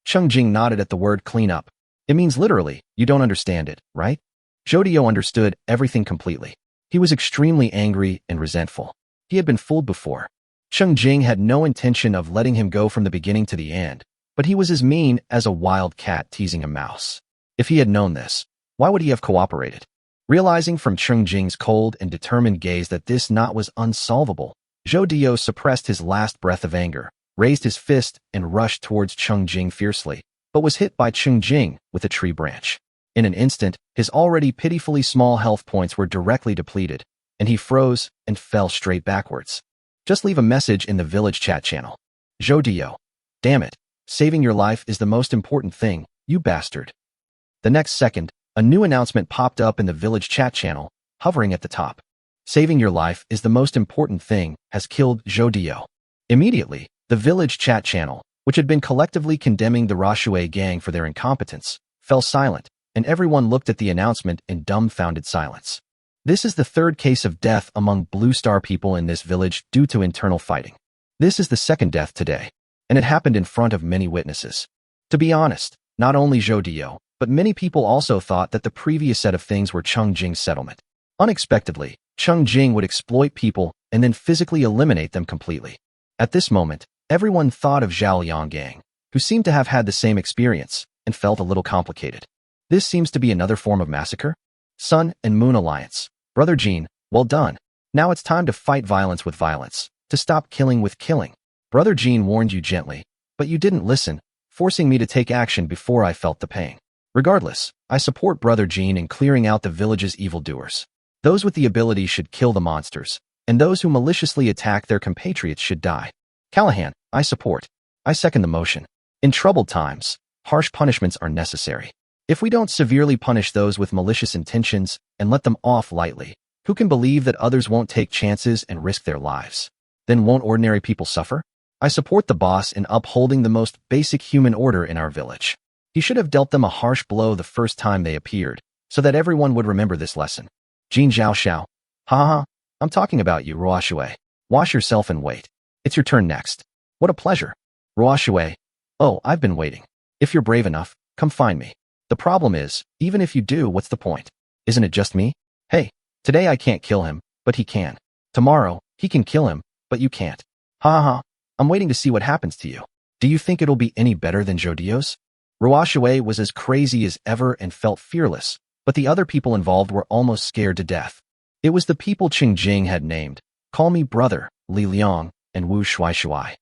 [SPEAKER 1] Cheng Jing nodded at the word clean up. It means literally, you don't understand it, right? Zhou Dio understood everything completely. He was extremely angry and resentful. He had been fooled before. Cheng Jing had no intention of letting him go from the beginning to the end, but he was as mean as a wild cat teasing a mouse. If he had known this, why would he have cooperated? Realizing from Cheng Jing's cold and determined gaze that this knot was unsolvable, Zhou Dio suppressed his last breath of anger, raised his fist, and rushed towards Cheng Jing fiercely, but was hit by Cheng Jing with a tree branch. In an instant, his already pitifully small health points were directly depleted, and he froze and fell straight backwards. Just leave a message in the village chat channel. Zhou Dio. Damn it. Saving your life is the most important thing, you bastard. The next second, a new announcement popped up in the village chat channel, hovering at the top. Saving your life is the most important thing has killed Zhou Dio. Immediately, the village chat channel, which had been collectively condemning the Ruoshui gang for their incompetence, fell silent, and everyone looked at the announcement in dumbfounded silence. This is the third case of death among Blue Star people in this village due to internal fighting. This is the second death today, and it happened in front of many witnesses. To be honest, not only Zhou Dio, but many people also thought that the previous set of things were Cheng Jing's settlement. Unexpectedly, Cheng Jing would exploit people and then physically eliminate them completely. At this moment, everyone thought of Zhao Liang gang, who seemed to have had the same experience and felt a little complicated. This seems to be another form of massacre? Sun and Moon Alliance. Brother Jean, well done. Now it's time to fight violence with violence, to stop killing with killing. Brother Jean warned you gently, but you didn't listen, forcing me to take action before I felt the pain. Regardless, I support Brother Jean in clearing out the village's evildoers. Those with the ability should kill the monsters, and those who maliciously attack their compatriots should die. Callahan, I support. I second the motion. In troubled times, harsh punishments are necessary. If we don't severely punish those with malicious intentions and let them off lightly, who can believe that others won't take chances and risk their lives? Then won't ordinary people suffer? I support the boss in upholding the most basic human order in our village. He should have dealt them a harsh blow the first time they appeared, so that everyone would remember this lesson. Jin Zhao Xiao. Ha ha, I'm talking about you, Ruoshui. Wash yourself and wait. It's your turn next. What a pleasure. Ruoshui. Oh, I've been waiting. If you're brave enough, come find me. The problem is, even if you do, what's the point? Isn't it just me? Hey, today I can't kill him, but he can. Tomorrow, he can kill him, but you can't. Ha ha ha, I'm waiting to see what happens to you. Do you think it'll be any better than Zhou Dio's? Ruoshui was as crazy as ever and felt fearless, but the other people involved were almost scared to death. It was the people Cheng Jing had named, Call Me Brother, Li Liang, and Wu Shuai.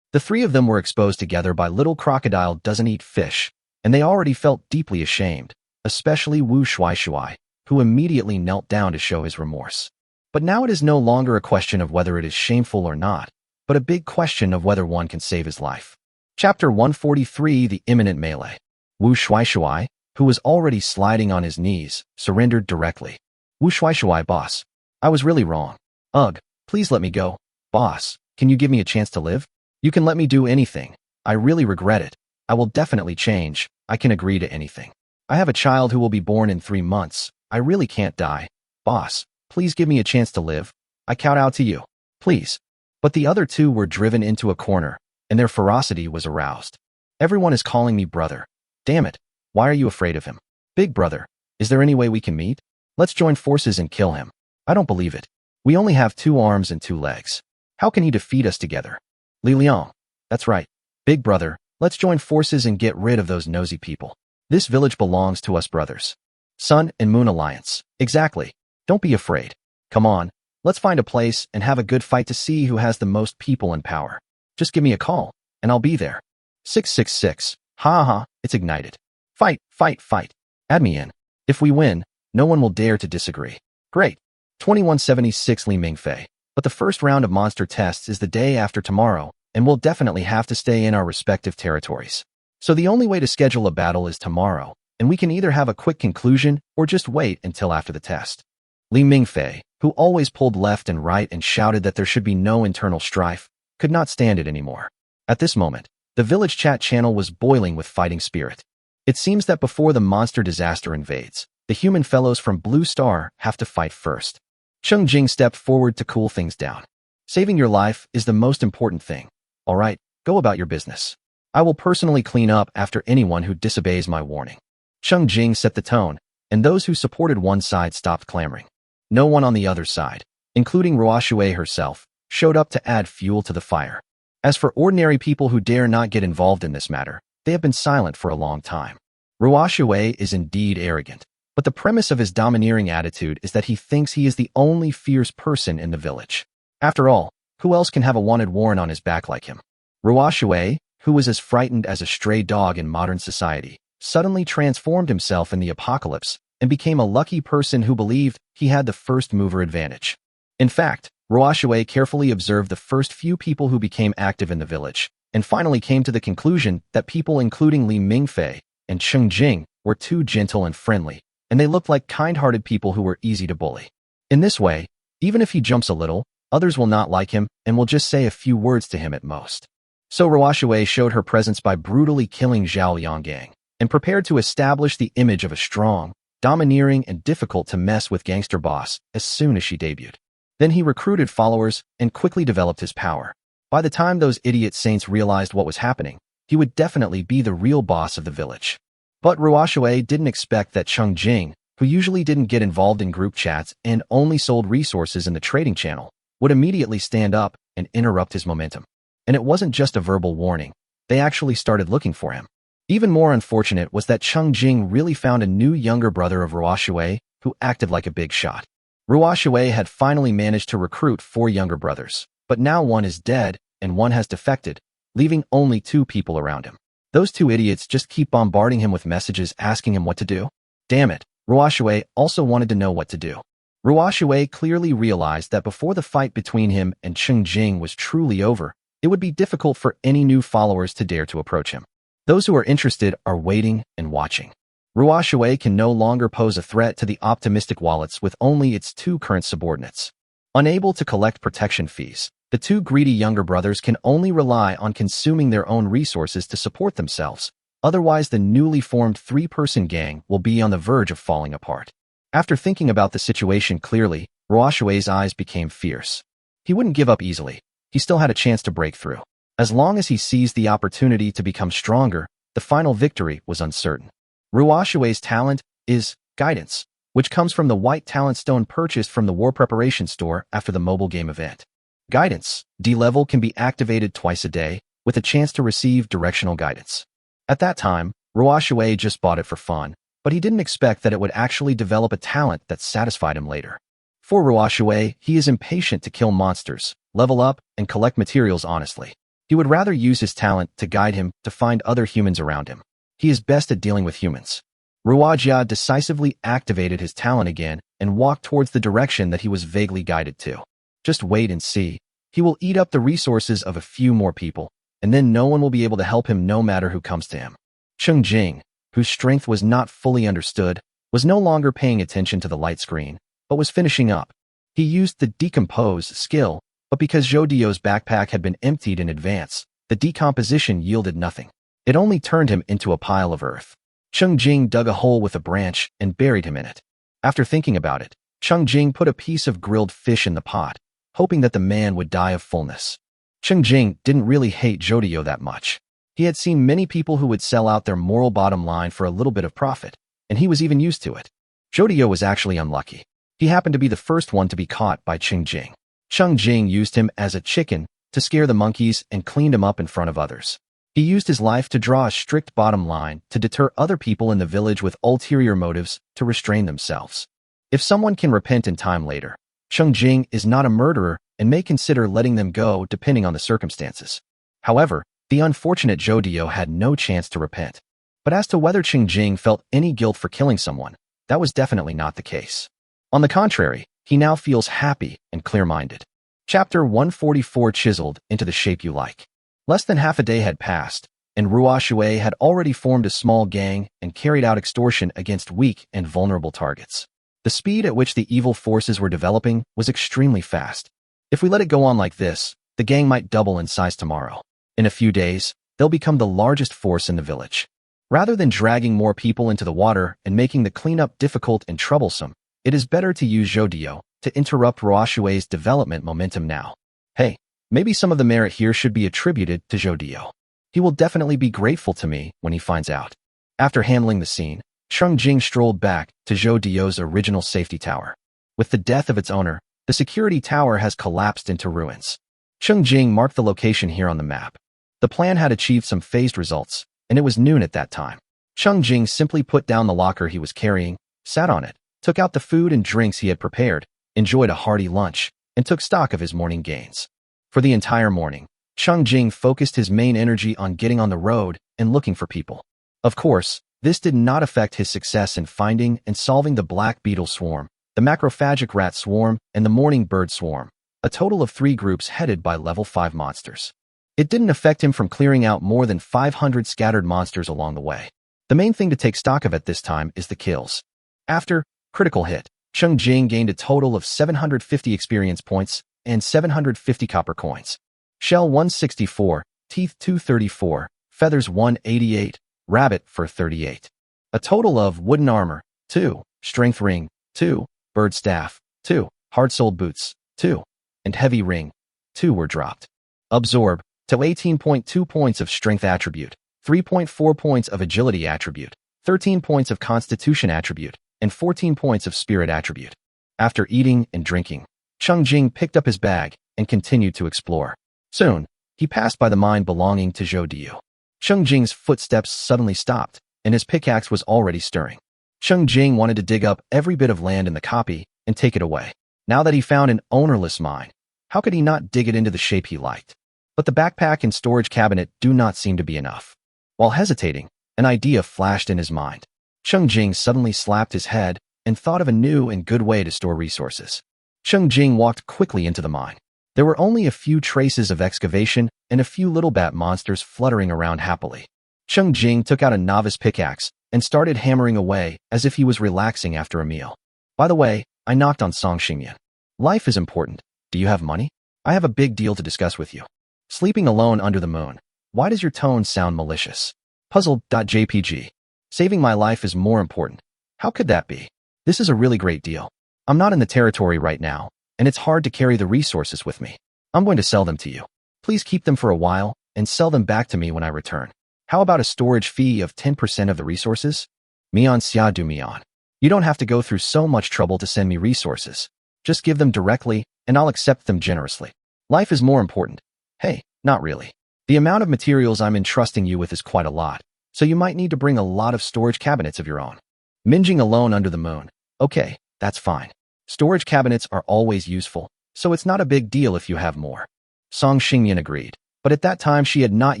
[SPEAKER 1] The three of them were exposed together by Little Crocodile Doesn't Eat Fish, and they already felt deeply ashamed, especially Wu Shuai, who immediately knelt down to show his remorse. But now it is no longer a question of whether it is shameful or not, but a big question of whether one can save his life. Chapter 143, The Imminent Melee. Wu Shuai, who was already sliding on his knees, surrendered directly. Wu Shuai, boss. I was really wrong. Ugh, please let me go. Boss, can you give me a chance to live? You can let me do anything. I really regret it. I will definitely change. I can agree to anything. I have a child who will be born in 3 months. I really can't die. Boss, please give me a chance to live. I count out to you. Please. But the other two were driven into a corner, and their ferocity was aroused. Everyone is calling me brother. Damn it. Why are you afraid of him? Big brother, is there any way we can meet? Let's join forces and kill him. I don't believe it. We only have 2 arms and 2 legs. How can he defeat us together? Li Liang. That's right. Big brother, let's join forces and get rid of those nosy people. This village belongs to us brothers. Sun and Moon Alliance. Exactly. Don't be afraid. Come on, let's find a place and have a good fight to see who has the most people and power. Just give me a call, and I'll be there. 666. Ha ha, it's ignited. Fight, fight, fight. Add me in. If we win, no one will dare to disagree. Great. 2176 Li Mingfei. But the first round of monster tests is the day after tomorrow, and we'll definitely have to stay in our respective territories. So the only way to schedule a battle is tomorrow, and we can either have a quick conclusion or just wait until after the test. Li Mingfei, who always pulled left and right and shouted that there should be no internal strife, could not stand it anymore. At this moment, the village chat channel was boiling with fighting spirit. It seems that before the monster disaster invades, the human fellows from Blue Star have to fight first. Cheng Jing stepped forward to cool things down. Saving your life is the most important thing. All right, go about your business. I will personally clean up after anyone who disobeys my warning. Cheng Jing set the tone, and those who supported one side stopped clamoring. No one on the other side, including Ruoxue herself, showed up to add fuel to the fire. As for ordinary people who dare not get involved in this matter, they have been silent for a long time. Ruoxue is indeed arrogant, but the premise of his domineering attitude is that he thinks he is the only fierce person in the village. After all, who else can have a wanted warrant on his back like him? Ruoxue, who was as frightened as a stray dog in modern society, suddenly transformed himself in the apocalypse and became a lucky person who believed he had the first mover advantage. In fact, Ruoxue carefully observed the first few people who became active in the village, and finally came to the conclusion that people including Li Mingfei and Cheng Jing were too gentle and friendly, and they looked like kind-hearted people who were easy to bully. In this way, even if he jumps a little, others will not like him and will just say a few words to him at most. So Ruoxue showed her presence by brutally killing Zhao Lianggang, and prepared to establish the image of a strong, domineering, and difficult-to-mess with gangster boss as soon as she debuted. Then he recruited followers and quickly developed his power. By the time those idiot saints realized what was happening, he would definitely be the real boss of the village. But Ruoxue didn't expect that Cheng Jing, who usually didn't get involved in group chats and only sold resources in the trading channel, would immediately stand up and interrupt his momentum. And it wasn't just a verbal warning, they actually started looking for him. Even more unfortunate was that Cheng Jing really found a new younger brother of Ruoxue who acted like a big shot. Ruoxue had finally managed to recruit 4 younger brothers, but now one is dead and one has defected, leaving only 2 people around him. Those 2 idiots just keep bombarding him with messages asking him what to do. Damn it, Ruoxue also wanted to know what to do. Ruoxue clearly realized that before the fight between him and Cheng Jing was truly over, it would be difficult for any new followers to dare to approach him. Those who are interested are waiting and watching. Ruoxue can no longer pose a threat to the optimistic wallets with only its 2 current subordinates. Unable to collect protection fees, the 2 greedy younger brothers can only rely on consuming their own resources to support themselves. Otherwise, the newly formed 3-person gang will be on the verge of falling apart. After thinking about the situation clearly, Ruoxue's eyes became fierce. He wouldn't give up easily. He still had a chance to break through. As long as he seized the opportunity to become stronger, the final victory was uncertain. Ruoxue's talent is guidance, which comes from the white talent stone purchased from the war preparation store after the mobile game event. Guidance, D-level, can be activated twice a day, with a chance to receive directional guidance. At that time, Ruoxue just bought it for fun, but he didn't expect that it would actually develop a talent that satisfied him later. For Ruoxue, he is impatient to kill monsters, level up, and collect materials honestly. He would rather use his talent to guide him to find other humans around him. He is best at dealing with humans. Ruojia decisively activated his talent again and walked towards the direction that he was vaguely guided to. Just wait and see. He will eat up the resources of a few more people, and then no one will be able to help him no matter who comes to him. Cheng Jing, whose strength was not fully understood, was no longer paying attention to the light screen, but was finishing up. He used the decompose skill, but because Zhou backpack had been emptied in advance, the decomposition yielded nothing. It only turned him into a pile of earth. Cheng Jing dug a hole with a branch and buried him in it. After thinking about it, Cheng Jing put a piece of grilled fish in the pot, hoping that the man would die of fullness. Cheng Jing didn't really hate Zhou that much. He had seen many people who would sell out their moral bottom line for a little bit of profit, and he was even used to it. Zhou was actually unlucky. He happened to be the first one to be caught by Cheng Jing. Cheng Jing used him as a chicken to scare the monkeys and cleaned him up in front of others. He used his life to draw a strict bottom line to deter other people in the village with ulterior motives to restrain themselves. If someone can repent in time later, Cheng Jing is not a murderer and may consider letting them go depending on the circumstances. However, the unfortunate Zhou had no chance to repent. But as to whether Cheng Jing felt any guilt for killing someone, that was definitely not the case. On the contrary, he now feels happy and clear-minded. Chapter 144 Chiseled into the shape you like. Less than half a day had passed, and Ruoshui had already formed a small gang and carried out extortion against weak and vulnerable targets. The speed at which the evil forces were developing was extremely fast. If we let it go on like this, the gang might double in size tomorrow. In a few days, they'll become the largest force in the village. Rather than dragging more people into the water and making the cleanup difficult and troublesome, it is better to use Zhou to interrupt Ruoshui's development momentum now. Hey, maybe some of the merit here should be attributed to Zhou. He will definitely be grateful to me when he finds out. After handling the scene, Cheng Jing strolled back to Zhou's original safety tower. With the death of its owner, the security tower has collapsed into ruins. Cheng Jing marked the location here on the map. The plan had achieved some phased results, and it was noon at that time. Cheng Jing simply put down the locker he was carrying, sat on it, took out the food and drinks he had prepared, enjoyed a hearty lunch, and took stock of his morning gains. For the entire morning, Cheng Jing focused his main energy on getting on the road and looking for people. Of course, this did not affect his success in finding and solving the black beetle swarm, the macrophagic rat swarm, and the morning bird swarm, a total of 3 groups headed by level 5 monsters. It didn't affect him from clearing out more than 500 scattered monsters along the way. The main thing to take stock of at this time is the kills. After critical hit, Cheng Jing gained a total of 750 experience points and 750 copper coins. Shell 164, Teeth 234, Feathers 188, Rabbit for 38. A total of Wooden Armor, 2, Strength Ring, 2, Bird Staff, 2, Hard-Soled Boots, 2, and Heavy Ring, 2 were dropped. Absorb, to 18.2 points of Strength Attribute, 3.4 points of Agility Attribute, 13 points of Constitution Attribute, and 14 points of Spirit Attribute. After eating and drinking, Cheng Jing picked up his bag and continued to explore. Soon, he passed by the mine belonging to Zhou. Cheng Jing's footsteps suddenly stopped, and his pickaxe was already stirring. Cheng Jing wanted to dig up every bit of land in the copy and take it away. Now that he found an ownerless mine, how could he not dig it into the shape he liked? But the backpack and storage cabinet do not seem to be enough. While hesitating, an idea flashed in his mind. Cheng Jing suddenly slapped his head and thought of a new and good way to store resources. Cheng Jing walked quickly into the mine. There were only a few traces of excavation and a few little bat monsters fluttering around happily. Cheng Jing took out a novice pickaxe and started hammering away as if he was relaxing after a meal. By the way, I knocked on Song Xingyan. Life is important. Do you have money? I have a big deal to discuss with you. Sleeping alone under the moon. Why does your tone sound malicious? Puzzle.jpg. Saving my life is more important. How could that be? This is a really great deal. I'm not in the territory right now, and it's hard to carry the resources with me. I'm going to sell them to you. Please keep them for a while and sell them back to me when I return. How about a storage fee of 10% of the resources? Mian xia du mian. You don't have to go through so much trouble to send me resources. Just give them directly, and I'll accept them generously. Life is more important. Hey, not really. The amount of materials I'm entrusting you with is quite a lot, so you might need to bring a lot of storage cabinets of your own. Minging alone under the moon. Okay, that's fine. Storage cabinets are always useful, so it's not a big deal if you have more. Song Xingyan agreed, but at that time she had not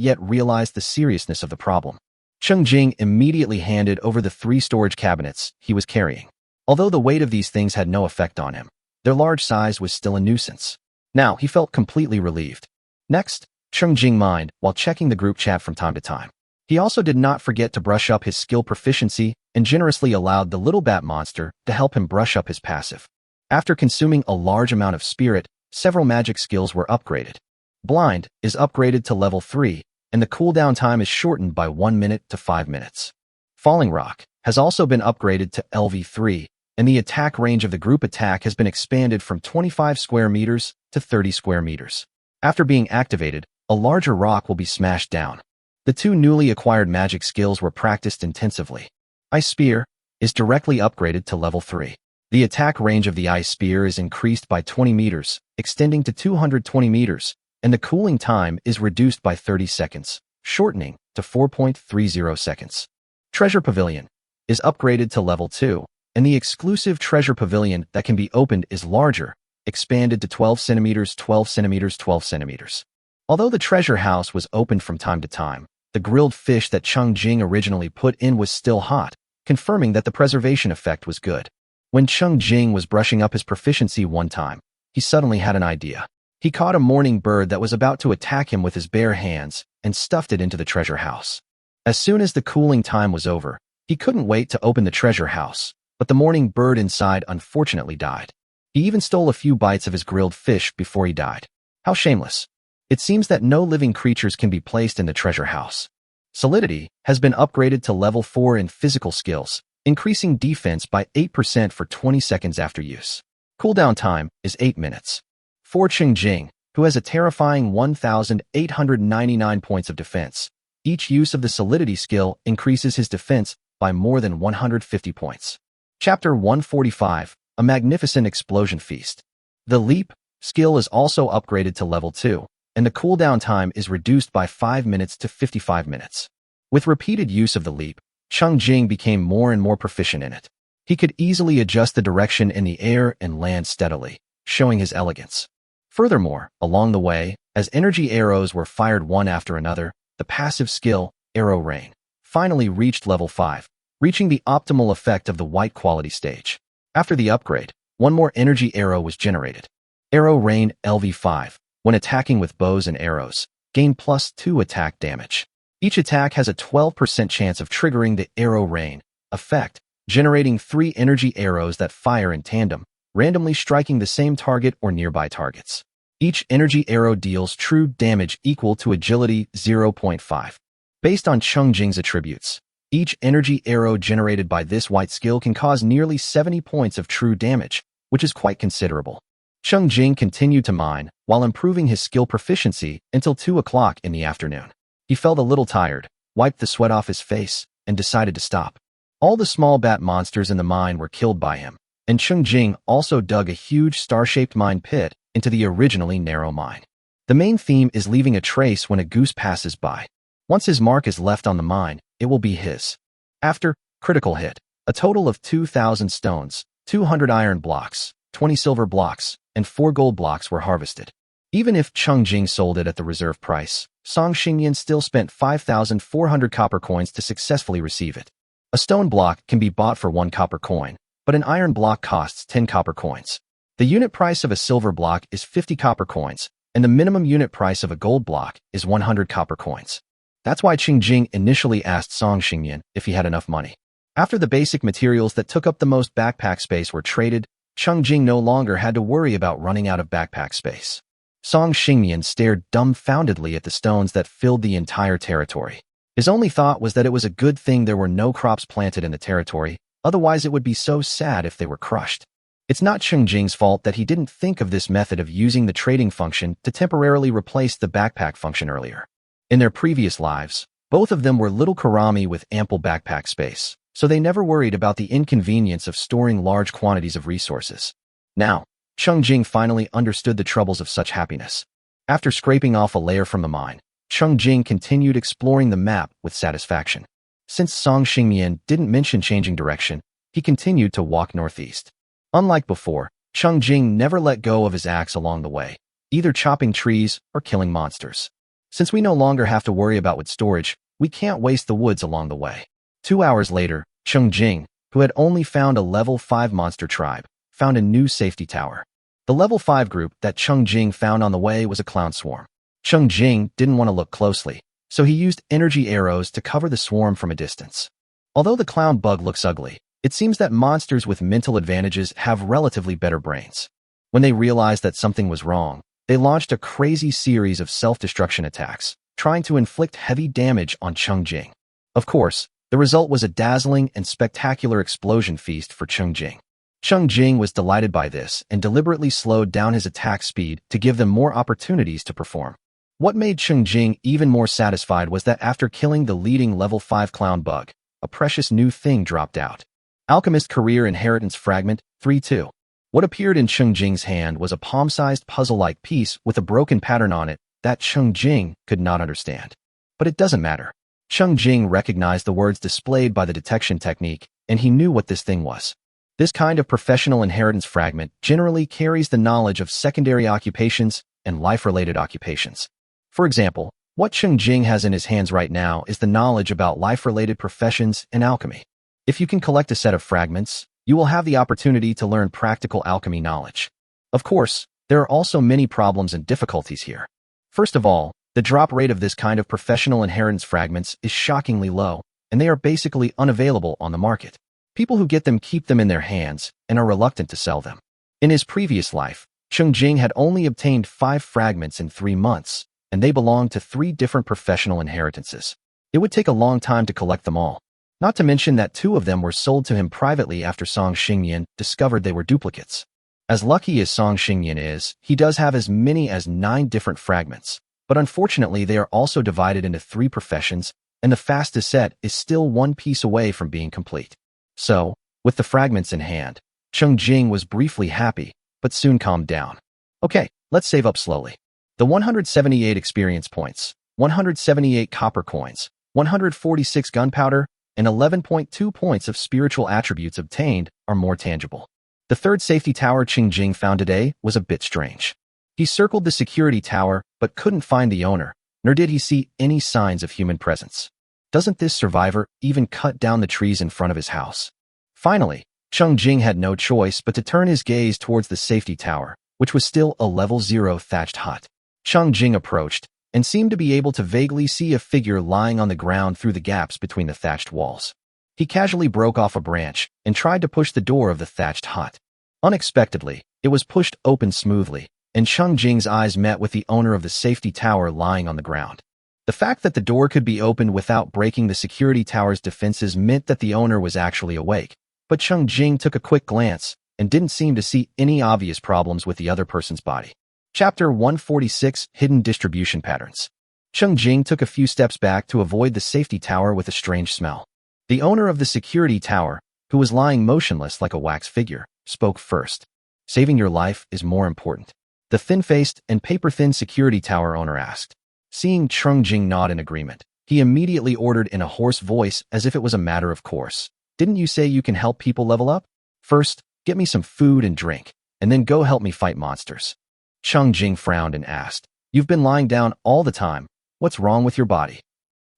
[SPEAKER 1] yet realized the seriousness of the problem. Cheng Jing immediately handed over the 3 storage cabinets he was carrying. Although the weight of these things had no effect on him, their large size was still a nuisance. Now he felt completely relieved. Next, Cheng Jing mined while checking the group chat from time to time. He also did not forget to brush up his skill proficiency and generously allowed the little bat monster to help him brush up his passive. After consuming a large amount of spirit, several magic skills were upgraded. Blind is upgraded to level 3, and the cooldown time is shortened by 1 minute to 5 minutes. Falling Rock has also been upgraded to LV3, and the attack range of the group attack has been expanded from 25 square meters to 30 square meters. After being activated, a larger rock will be smashed down. The two newly acquired magic skills were practiced intensively. Ice Spear is directly upgraded to level 3. The attack range of the Ice Spear is increased by 20 meters, extending to 220 meters, and the cooling time is reduced by 30 seconds, shortening to 4.30 seconds. Treasure Pavilion is upgraded to level 2, and the exclusive Treasure Pavilion that can be opened is larger, expanded to 12 centimeters, 12 centimeters, 12 centimeters. Although the treasure house was opened from time to time, the grilled fish that Cheng Jing originally put in was still hot, confirming that the preservation effect was good. When Cheng Jing was brushing up his proficiency one time, he suddenly had an idea. He caught a morning bird that was about to attack him with his bare hands and stuffed it into the treasure house. As soon as the cooling time was over, he couldn't wait to open the treasure house, but the morning bird inside unfortunately died. He even stole a few bites of his grilled fish before he died. How shameless. It seems that no living creatures can be placed in the treasure house. Solidity has been upgraded to level 4 in physical skills, increasing defense by 8% for 20 seconds after use. Cooldown time is 8 minutes. For Cheng Jing, who has a terrifying 1,899 points of defense, each use of the solidity skill increases his defense by more than 150 points. Chapter 145, A Magnificent Explosion Feast. The Leap skill is also upgraded to level 2, and the cooldown time is reduced by 5 minutes to 55 minutes. With repeated use of the leap, Cheng Jing became more and more proficient in it. He could easily adjust the direction in the air and land steadily, showing his elegance. Furthermore, along the way, as energy arrows were fired one after another, the passive skill, Arrow Rain, finally reached level 5, reaching the optimal effect of the white quality stage. After the upgrade, one more energy arrow was generated. Arrow Rain LV5, when attacking with bows and arrows, gain +2 attack damage. Each attack has a 12% chance of triggering the Arrow Rain effect, generating 3 energy arrows that fire in tandem, randomly striking the same target or nearby targets. Each energy arrow deals true damage equal to agility 0.5. Based on Cheng Jing's attributes, each energy arrow generated by this white skill can cause nearly 70 points of true damage, which is quite considerable. Cheng Jing continued to mine while improving his skill proficiency until 2 o'clock in the afternoon. He felt a little tired, wiped the sweat off his face, and decided to stop. All the small bat monsters in the mine were killed by him, and Cheng Jing also dug a huge star-shaped mine pit into the originally narrow mine. The main theme is leaving a trace when a goose passes by. Once his mark is left on the mine, it will be his. After critical hit, a total of 2,000 stones, 200 iron blocks, 20 silver blocks, and 4 gold blocks were harvested. Even if Cheng Jing sold it at the reserve price, Song Xingyan still spent 5,400 copper coins to successfully receive it. A stone block can be bought for 1 copper coin, but an iron block costs 10 copper coins. The unit price of a silver block is 50 copper coins, and the minimum unit price of a gold block is 100 copper coins. That's why Cheng Jing initially asked Song Xingyan if he had enough money. After the basic materials that took up the most backpack space were traded, Cheng Jing no longer had to worry about running out of backpack space. Song Xingyan stared dumbfoundedly at the stones that filled the entire territory. His only thought was that it was a good thing there were no crops planted in the territory, otherwise it would be so sad if they were crushed. It's not Cheng Jing's fault that he didn't think of this method of using the trading function to temporarily replace the backpack function earlier. In their previous lives, both of them were little Karami with ample backpack space, so they never worried about the inconvenience of storing large quantities of resources. Now, Cheng Jing finally understood the troubles of such happiness. After scraping off a layer from the mine, Cheng Jing continued exploring the map with satisfaction. Since Song Xingyan didn't mention changing direction, he continued to walk northeast. Unlike before, Cheng Jing never let go of his axe along the way, either chopping trees or killing monsters. Since we no longer have to worry about wood storage, we can't waste the woods along the way. 2 hours later, Cheng Jing, who had only found a level 5 monster tribe, found a new safety tower. The level 5 group that Cheng Jing found on the way was a clown swarm. Cheng Jing didn't want to look closely, so he used energy arrows to cover the swarm from a distance. Although the clown bug looks ugly, it seems that monsters with mental advantages have relatively better brains. When they realized that something was wrong, they launched a crazy series of self-destruction attacks, trying to inflict heavy damage on Cheng Jing. Of course, the result was a dazzling and spectacular explosion feast for Cheng Jing. Cheng Jing was delighted by this and deliberately slowed down his attack speed to give them more opportunities to perform. What made Cheng Jing even more satisfied was that after killing the leading level 5 clown bug, a precious new thing dropped out. Alchemist Career Inheritance Fragment 3-2. What appeared in Cheng Jing's hand was a palm-sized puzzle-like piece with a broken pattern on it that Cheng Jing could not understand. But it doesn't matter. Cheng Jing recognized the words displayed by the detection technique, and he knew what this thing was. This kind of professional inheritance fragment generally carries the knowledge of secondary occupations and life-related occupations. For example, what Cheng Jing has in his hands right now is the knowledge about life-related professions and alchemy. If you can collect a set of fragments, you will have the opportunity to learn practical alchemy knowledge. Of course, there are also many problems and difficulties here. First of all, the drop rate of this kind of professional inheritance fragments is shockingly low, and they are basically unavailable on the market. People who get them keep them in their hands and are reluctant to sell them. In his previous life, Cheng Jing had only obtained 5 fragments in 3 months, and they belonged to 3 different professional inheritances. It would take a long time to collect them all. Not to mention that 2 of them were sold to him privately after Song Xingyan discovered they were duplicates. As lucky as Song Xingyan is, he does have as many as 9 different fragments, but unfortunately they are also divided into 3 professions, and the fastest set is still 1 piece away from being complete. So, with the fragments in hand, Cheng Jing was briefly happy, but soon calmed down. Okay, let's save up slowly. The 178 experience points, 178 copper coins, 146 gunpowder, and 11.2 points of spiritual attributes obtained are more tangible. The 3rd safety tower Cheng Jing found today was a bit strange. He circled the security tower but couldn't find the owner, nor did he see any signs of human presence. Doesn't this survivor even cut down the trees in front of his house? Finally, Cheng Jing had no choice but to turn his gaze towards the safety tower, which was still a level 0 thatched hut. Cheng Jing approached and seemed to be able to vaguely see a figure lying on the ground through the gaps between the thatched walls. He casually broke off a branch and tried to push the door of the thatched hut. Unexpectedly, it was pushed open smoothly, and Cheng Jing's eyes met with the owner of the safety tower lying on the ground. The fact that the door could be opened without breaking the security tower's defenses meant that the owner was actually awake, but Cheng Jing took a quick glance and didn't seem to see any obvious problems with the other person's body. Chapter 146 Hidden Distribution Patterns. Cheng Jing took a few steps back to avoid the safety tower with a strange smell. The owner of the security tower, who was lying motionless like a wax figure, spoke first. Saving your life is more important. The thin-faced and paper-thin security tower owner asked. Seeing Cheng Jing nod in agreement, he immediately ordered in a hoarse voice as if it was a matter of course. Didn't you say you can help people level up? First, get me some food and drink, and then go help me fight monsters. Cheng Jing frowned and asked, You've been lying down all the time. What's wrong with your body?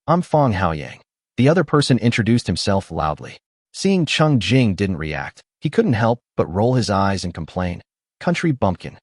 [SPEAKER 1] I'm Fong Haoyang. The other person introduced himself loudly. Seeing Cheng Jing didn't react, he couldn't help but roll his eyes and complain. Country bumpkin.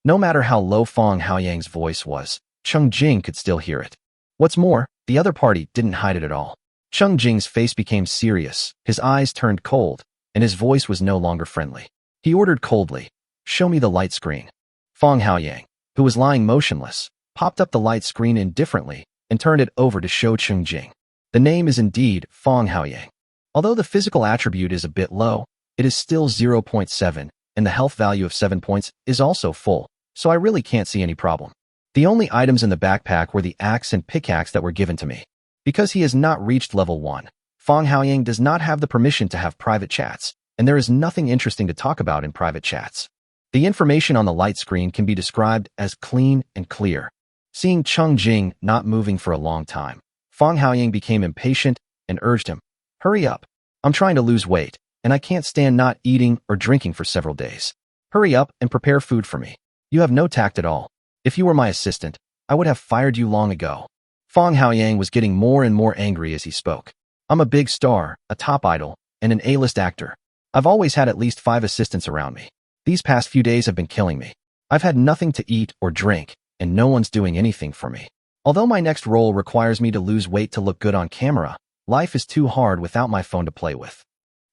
[SPEAKER 1] No matter how low Fong Haoyang's voice was, Cheng Jing could still hear it. What's more, the other party didn't hide it at all. Cheng Jing's face became serious, his eyes turned cold, and his voice was no longer friendly. He ordered coldly, Show me the light screen. Fong Haoyang, who was lying motionless, popped up the light screen indifferently and turned it over to show Cheng Jing. The name is indeed Fong Haoyang. Although the physical attribute is a bit low, it is still 0.7, and the health value of 7 points is also full, so I really can't see any problem. The only items in the backpack were the axe and pickaxe that were given to me. Because he has not reached level 1, Fong Haoyang does not have the permission to have private chats, and there is nothing interesting to talk about in private chats. The information on the light screen can be described as clean and clear. Seeing Cheng Jing not moving for a long time, Fong Haoyang became impatient and urged him, Hurry up. I'm trying to lose weight, and I can't stand not eating or drinking for several days. Hurry up and prepare food for me. You have no tact at all. If you were my assistant, I would have fired you long ago. Fong Haoyang was getting more and more angry as he spoke. I'm a big star, a top idol, and an A-list actor. I've always had at least 5 assistants around me. These past few days have been killing me. I've had nothing to eat or drink, and no one's doing anything for me. Although my next role requires me to lose weight to look good on camera, life is too hard without my phone to play with.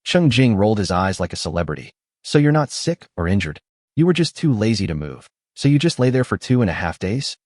[SPEAKER 1] Cheng Jing rolled his eyes like a celebrity. So you're not sick or injured. You were just too lazy to move. So you just lay there for 2.5 days?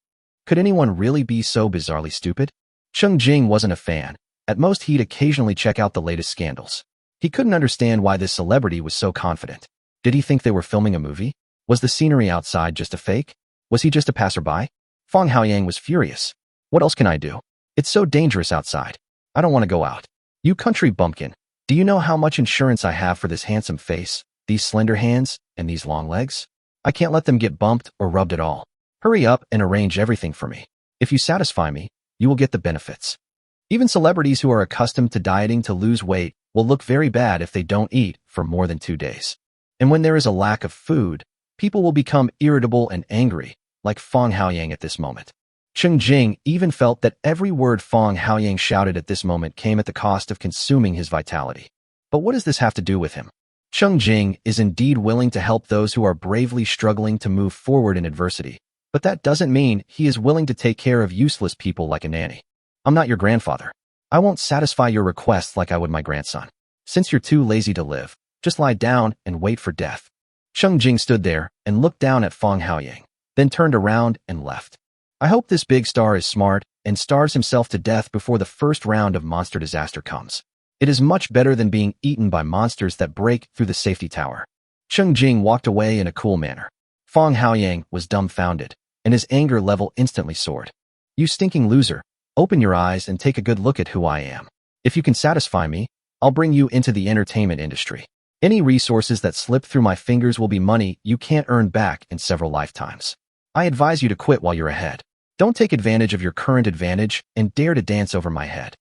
[SPEAKER 1] Could anyone really be so bizarrely stupid? Cheng Jing wasn't a fan. At most, he'd occasionally check out the latest scandals. He couldn't understand why this celebrity was so confident. Did he think they were filming a movie? Was the scenery outside just a fake? Was he just a passerby? Fong Haoyang was furious. What else can I do? It's so dangerous outside. I don't want to go out. You country bumpkin, do you know how much insurance I have for this handsome face, these slender hands, and these long legs? I can't let them get bumped or rubbed at all. Hurry up and arrange everything for me. If you satisfy me, you will get the benefits. Even celebrities who are accustomed to dieting to lose weight will look very bad if they don't eat for more than 2 days. And when there is a lack of food, people will become irritable and angry, like Fong Haoyang at this moment. Cheng Jing even felt that every word Fong Haoyang shouted at this moment came at the cost of consuming his vitality. But what does this have to do with him? Cheng Jing is indeed willing to help those who are bravely struggling to move forward in adversity, but that doesn't mean he is willing to take care of useless people like a nanny. I'm not your grandfather. I won't satisfy your requests like I would my grandson. Since you're too lazy to live, just lie down and wait for death. Cheng Jing stood there and looked down at Fong Haoyang, then turned around and left. I hope this big star is smart and starves himself to death before the first round of monster disaster comes. It is much better than being eaten by monsters that break through the safety tower. Cheng Jing walked away in a cool manner. Fong Haoyang was dumbfounded, and his anger level instantly soared. You stinking loser, open your eyes and take a good look at who I am. If you can satisfy me, I'll bring you into the entertainment industry. Any resources that slip through my fingers will be money you can't earn back in several lifetimes. I advise you to quit while you're ahead. Don't take advantage of your current advantage and dare to dance over my head.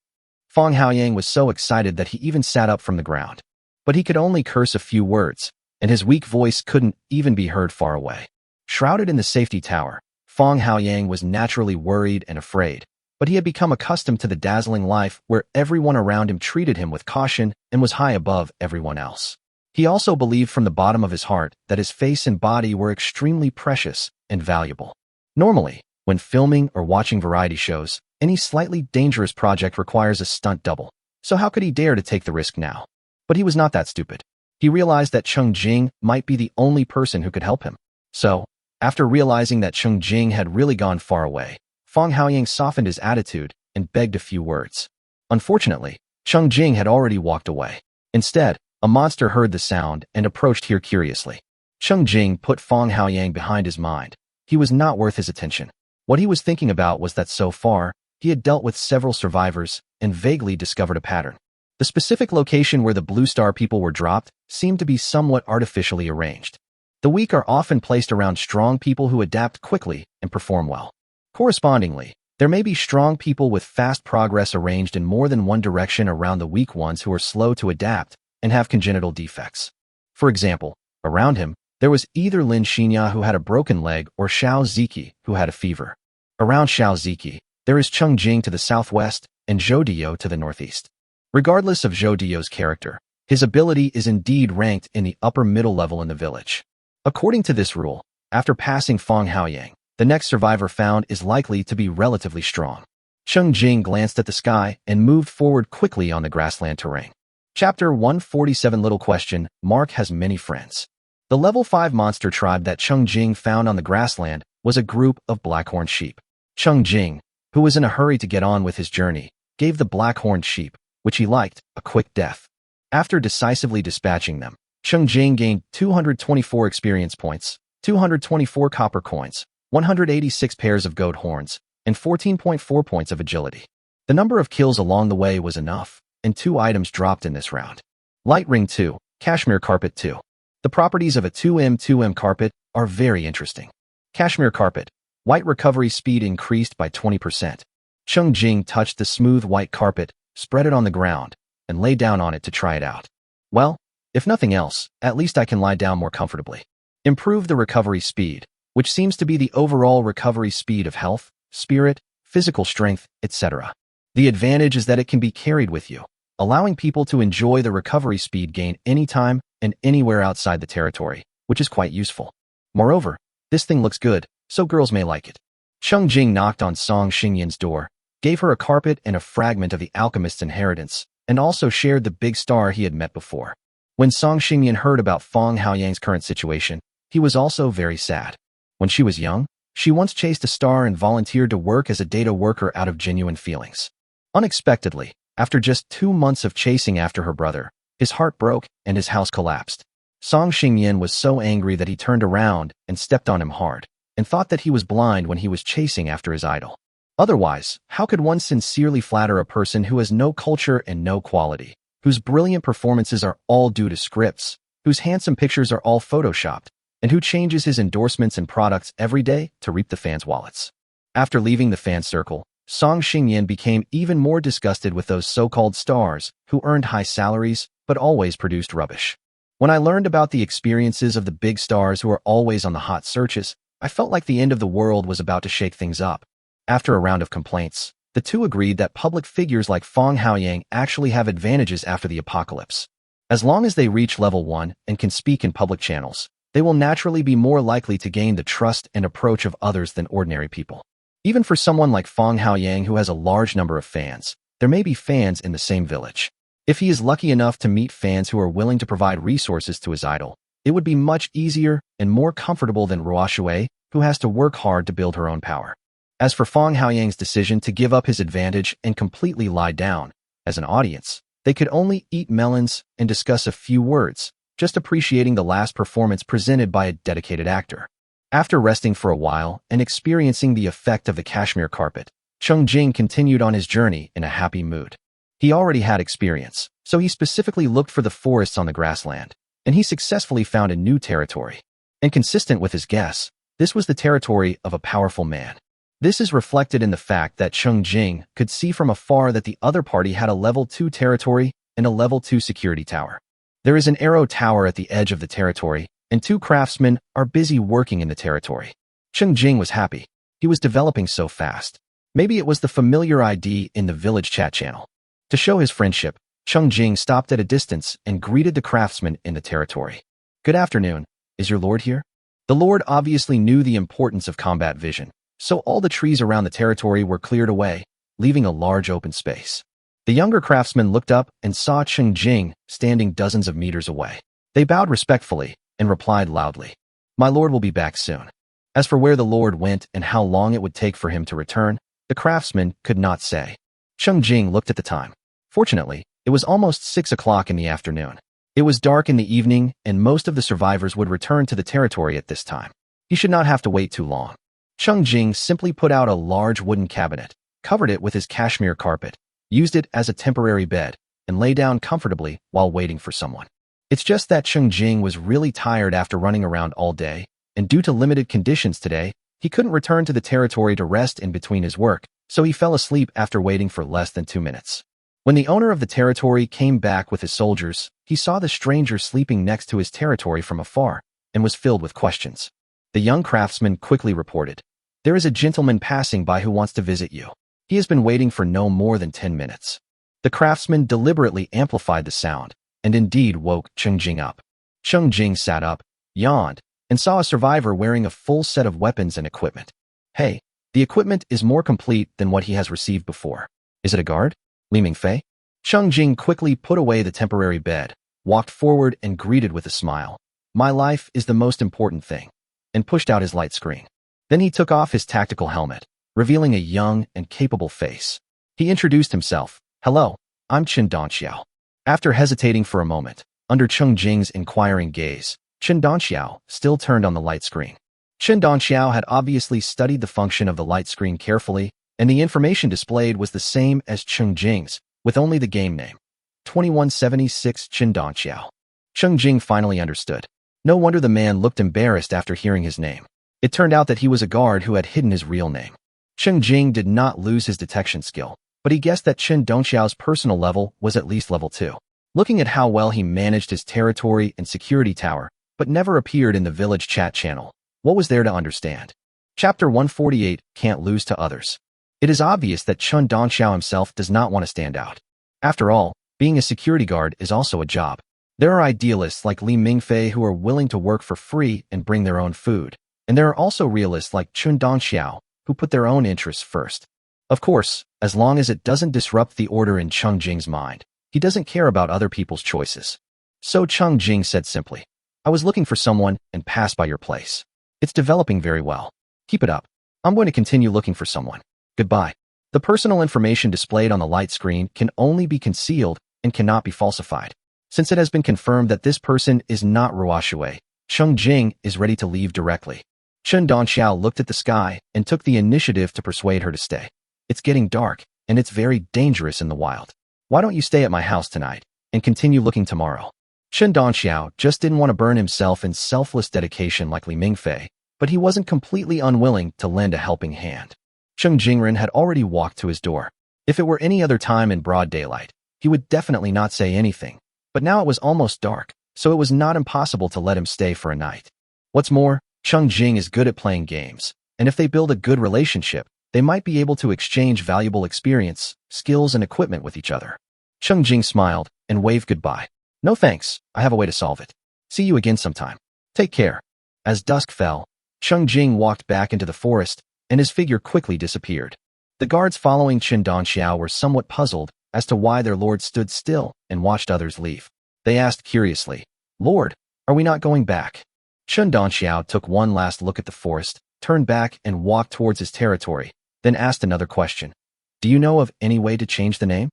[SPEAKER 1] Fong Haoyang was so excited that he even sat up from the ground. But he could only curse a few words, and his weak voice couldn't even be heard far away. Shrouded in the safety tower, Fong Haoyang was naturally worried and afraid, but he had become accustomed to the dazzling life where everyone around him treated him with caution and was high above everyone else. He also believed from the bottom of his heart that his face and body were extremely precious and valuable. Normally, when filming or watching variety shows, any slightly dangerous project requires a stunt double, so how could he dare to take the risk now? But he was not that stupid. He realized that Cheng Jing might be the only person who could help him. So, after realizing that Cheng Jing had really gone far away, Fong Haoyang softened his attitude and begged a few words. Unfortunately, Cheng Jing had already walked away. Instead, a monster heard the sound and approached here curiously. Cheng Jing put Fong Haoyang behind his mind. He was not worth his attention. What he was thinking about was that so far, he had dealt with several survivors and vaguely discovered a pattern. The specific location where the Blue Star people were dropped seemed to be somewhat artificially arranged. The weak are often placed around strong people who adapt quickly and perform well. Correspondingly, there may be strong people with fast progress arranged in more than one direction around the weak ones who are slow to adapt and have congenital defects. For example, around him, there was either Lin Xinya who had a broken leg or Xiao Ziki who had a fever. Around Xiao Ziki, there is Cheng Jing to the southwest and Zhou Dio to the northeast. Regardless of Zhou Dio's character, his ability is indeed ranked in the upper middle level in the village. According to this rule, after passing Fong Haoyang, the next survivor found is likely to be relatively strong. Cheng Jing glanced at the sky and moved forward quickly on the grassland terrain. Chapter 147 Little question, Mark has many friends. The level 5 monster tribe that Cheng Jing found on the grassland was a group of blackhorned sheep. Cheng Jing, who was in a hurry to get on with his journey, gave the blackhorned sheep, which he liked, a quick death. After decisively dispatching them, Cheng Jing gained 224 experience points, 224 copper coins, 186 pairs of goat horns, and 14.4 points of agility. The number of kills along the way was enough, and 2 items dropped in this round. Light Ring 2, Cashmere Carpet 2. The properties of a 2M carpet are very interesting. Cashmere Carpet. White recovery speed increased by 20%. Cheng Jing touched the smooth white carpet, spread it on the ground, and lay down on it to try it out. Well, if nothing else, at least I can lie down more comfortably. Improve the recovery speed, which seems to be the overall recovery speed of health, spirit, physical strength, etc. The advantage is that it can be carried with you, allowing people to enjoy the recovery speed gain anytime and anywhere outside the territory, which is quite useful. Moreover, this thing looks good, so girls may like it. Cheng Jing knocked on Song Xingyan's door, gave her a carpet and a fragment of the alchemist's inheritance, and also shared the big star he had met before. When Song Xingyan heard about Feng Haoyang's current situation, he was also very sad. When she was young, she once chased a star and volunteered to work as a data worker out of genuine feelings. Unexpectedly, after just 2 months of chasing after her brother, his heart broke and his house collapsed. Song Xingyan was so angry that he turned around and stepped on him hard, and thought that he was blind when he was chasing after his idol. Otherwise, how could one sincerely flatter a person who has no culture and no quality, whose brilliant performances are all due to scripts, whose handsome pictures are all photoshopped, and who changes his endorsements and products every day to reap the fans' wallets? After leaving the fan circle, Song Xingyan became even more disgusted with those so-called stars who earned high salaries but always produced rubbish. When I learned about the experiences of the big stars who are always on the hot searches, I felt like the end of the world was about to shake things up. After a round of complaints, the two agreed that public figures like Feng Haoyang actually have advantages after the apocalypse. As long as they reach level 1 and can speak in public channels, they will naturally be more likely to gain the trust and approach of others than ordinary people. Even for someone like Feng Haoyang who has a large number of fans, there may be fans in the same village. If he is lucky enough to meet fans who are willing to provide resources to his idol, it would be much easier and more comfortable than Ruo Shui, who has to work hard to build her own power. As for Feng Haoyang's decision to give up his advantage and completely lie down, as an audience, they could only eat melons and discuss a few words, just appreciating the last performance presented by a dedicated actor. After resting for a while and experiencing the effect of the cashmere carpet, Cheng Jing continued on his journey in a happy mood. He already had experience, so he specifically looked for the forests on the grassland, and he successfully found a new territory. And consistent with his guess, this was the territory of a powerful man. This is reflected in the fact that Cheng Jing could see from afar that the other party had a level 2 territory and a level 2 security tower. There is an arrow tower at the edge of the territory, and 2 craftsmen are busy working in the territory. Cheng Jing was happy. He was developing so fast. Maybe it was the familiar ID in the village chat channel. To show his friendship, Cheng Jing stopped at a distance and greeted the craftsman in the territory. "Good afternoon. Is your lord here?" The lord obviously knew the importance of combat vision, so all the trees around the territory were cleared away, leaving a large open space. The younger craftsman looked up and saw Cheng Jing standing dozens of meters away. They bowed respectfully and replied loudly, "My lord will be back soon." As for where the lord went and how long it would take for him to return, the craftsman could not say. Cheng Jing looked at the time. Fortunately, it was almost 6 o'clock in the afternoon. It was dark in the evening, and most of the survivors would return to the territory at this time. He should not have to wait too long. Cheng Jing simply put out a large wooden cabinet, covered it with his cashmere carpet, used it as a temporary bed, and lay down comfortably while waiting for someone. It's just that Cheng Jing was really tired after running around all day, and due to limited conditions today, he couldn't return to the territory to rest in between his work, so he fell asleep after waiting for less than 2 minutes. When the owner of the territory came back with his soldiers, he saw the stranger sleeping next to his territory from afar, and was filled with questions. The young craftsman quickly reported, "There is a gentleman passing by who wants to visit you. He has been waiting for no more than 10 minutes. The craftsman deliberately amplified the sound, and indeed woke Cheng Jing up. Cheng Jing sat up, yawned, and saw a survivor wearing a full set of weapons and equipment. "Hey, the equipment is more complete than what he has received before. Is it a guard? Li Mingfei?" Cheng Jing quickly put away the temporary bed, walked forward and greeted with a smile, "My life is the most important thing," and pushed out his light screen. Then he took off his tactical helmet, revealing a young and capable face. He introduced himself, "Hello, I'm Chen Donxiao." After hesitating for a moment, under Cheng Jing's inquiring gaze, Chen Donxiao still turned on the light screen. Chen Donxiao had obviously studied the function of the light screen carefully, and the information displayed was the same as Cheng Jing's, with only the game name, 2176 Chen Donxiao. Cheng Jing finally understood. No wonder the man looked embarrassed after hearing his name. It turned out that he was a guard who had hidden his real name. Cheng Jing did not lose his detection skill, but he guessed that Chen Donxiao's personal level was at least level 2. Looking at how well he managed his territory and security tower, but never appeared in the village chat channel, what was there to understand? Chapter 148, Can't Lose to Others. It is obvious that Chen Donxiao himself does not want to stand out. After all, being a security guard is also a job. There are idealists like Li Mingfei who are willing to work for free and bring their own food, and there are also realists like Chen Donxiao who put their own interests first. Of course, as long as it doesn't disrupt the order in Cheng Jing's mind, he doesn't care about other people's choices. So Cheng Jing said simply, I was looking for someone and passed by your place. It's developing very well. Keep it up. I'm going to continue looking for someone. Goodbye. The personal information displayed on the light screen can only be concealed and cannot be falsified. Since it has been confirmed that this person is not Ruoshui, Cheng Jing is ready to leave directly. Chen Donxiao looked at the sky and took the initiative to persuade her to stay. It's getting dark, and it's very dangerous in the wild. Why don't you stay at my house tonight and continue looking tomorrow? Chen Donxiao just didn't want to burn himself in selfless dedication like Li Mingfei, but he wasn't completely unwilling to lend a helping hand. Cheng Jingren had already walked to his door. If it were any other time in broad daylight, he would definitely not say anything, but now it was almost dark, so it was not impossible to let him stay for a night. What's more, Cheng Jing is good at playing games, and if they build a good relationship, they might be able to exchange valuable experience, skills, and equipment with each other. Cheng Jing smiled and waved goodbye. No thanks, I have a way to solve it. See you again sometime. Take care. As dusk fell, Cheng Jing walked back into the forest, and his figure quickly disappeared. The guards following Chen Donxiao were somewhat puzzled as to why their lord stood still and watched others leave. They asked curiously, Lord, are we not going back? Chen Donxiao took one last look at the forest, turned back and walked towards his territory, then asked another question. Do you know of any way to change the name?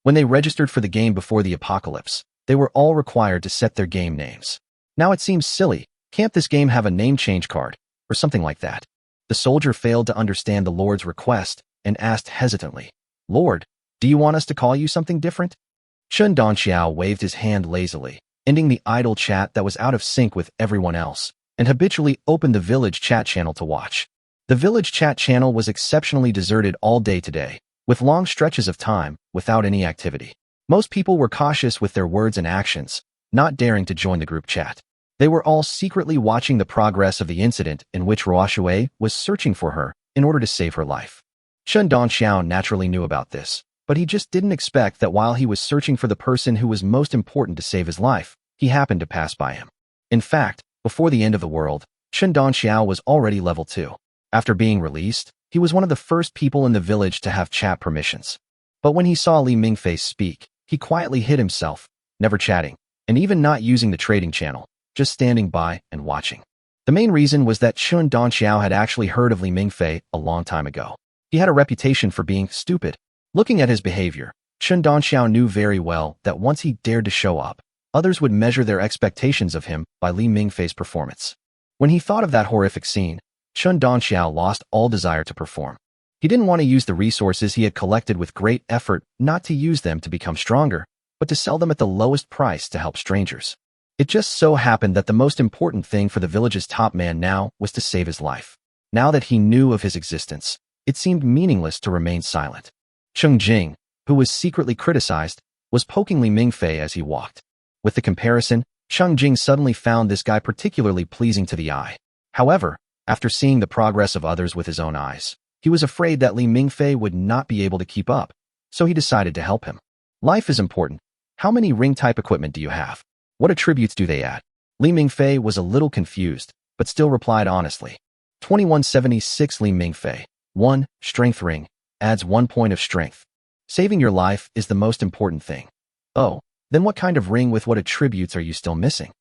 [SPEAKER 1] When they registered for the game before the apocalypse, they were all required to set their game names. Now it seems silly, can't this game have a name change card, or something like that? The soldier failed to understand the Lord's request and asked hesitantly, Lord, do you want us to call you something different? Chen Donxiao waved his hand lazily, ending the idle chat that was out of sync with everyone else, and habitually opened the village chat channel to watch. The village chat channel was exceptionally deserted all day today, with long stretches of time without any activity. Most people were cautious with their words and actions, not daring to join the group chat. They were all secretly watching the progress of the incident in which Ruoshui was searching for her in order to save her life. Chen Donxiao naturally knew about this, but he just didn't expect that while he was searching for the person who was most important to save his life, he happened to pass by him. In fact, before the end of the world, Chen Donxiao was already level 2. After being released, he was one of the first people in the village to have chat permissions. But when he saw Li Mingfei speak, he quietly hid himself, never chatting, and even not using the trading channel, just standing by and watching. The main reason was that Chen Donxiao had actually heard of Li Mingfei a long time ago. He had a reputation for being stupid. Looking at his behavior, Chen Donxiao knew very well that once he dared to show up, others would measure their expectations of him by Li Mingfei's performance. When he thought of that horrific scene, Chen Donxiao lost all desire to perform. He didn't want to use the resources he had collected with great effort, not to use them to become stronger, but to sell them at the lowest price to help strangers. It just so happened that the most important thing for the village's top man now was to save his life. Now that he knew of his existence, it seemed meaningless to remain silent. Cheng Jing, who was secretly criticized, was poking Li Mingfei as he walked. With the comparison, Cheng Jing suddenly found this guy particularly pleasing to the eye. However, after seeing the progress of others with his own eyes, he was afraid that Li Mingfei would not be able to keep up, so he decided to help him. Life is important. How many ring-type equipment do you have? What attributes do they add? Li Mingfei was a little confused, but still replied honestly. 2176 Li Mingfei. 1. Strength ring. Adds 1 point of strength. Saving your life is the most important thing. Oh, then what kind of ring with what attributes are you still missing?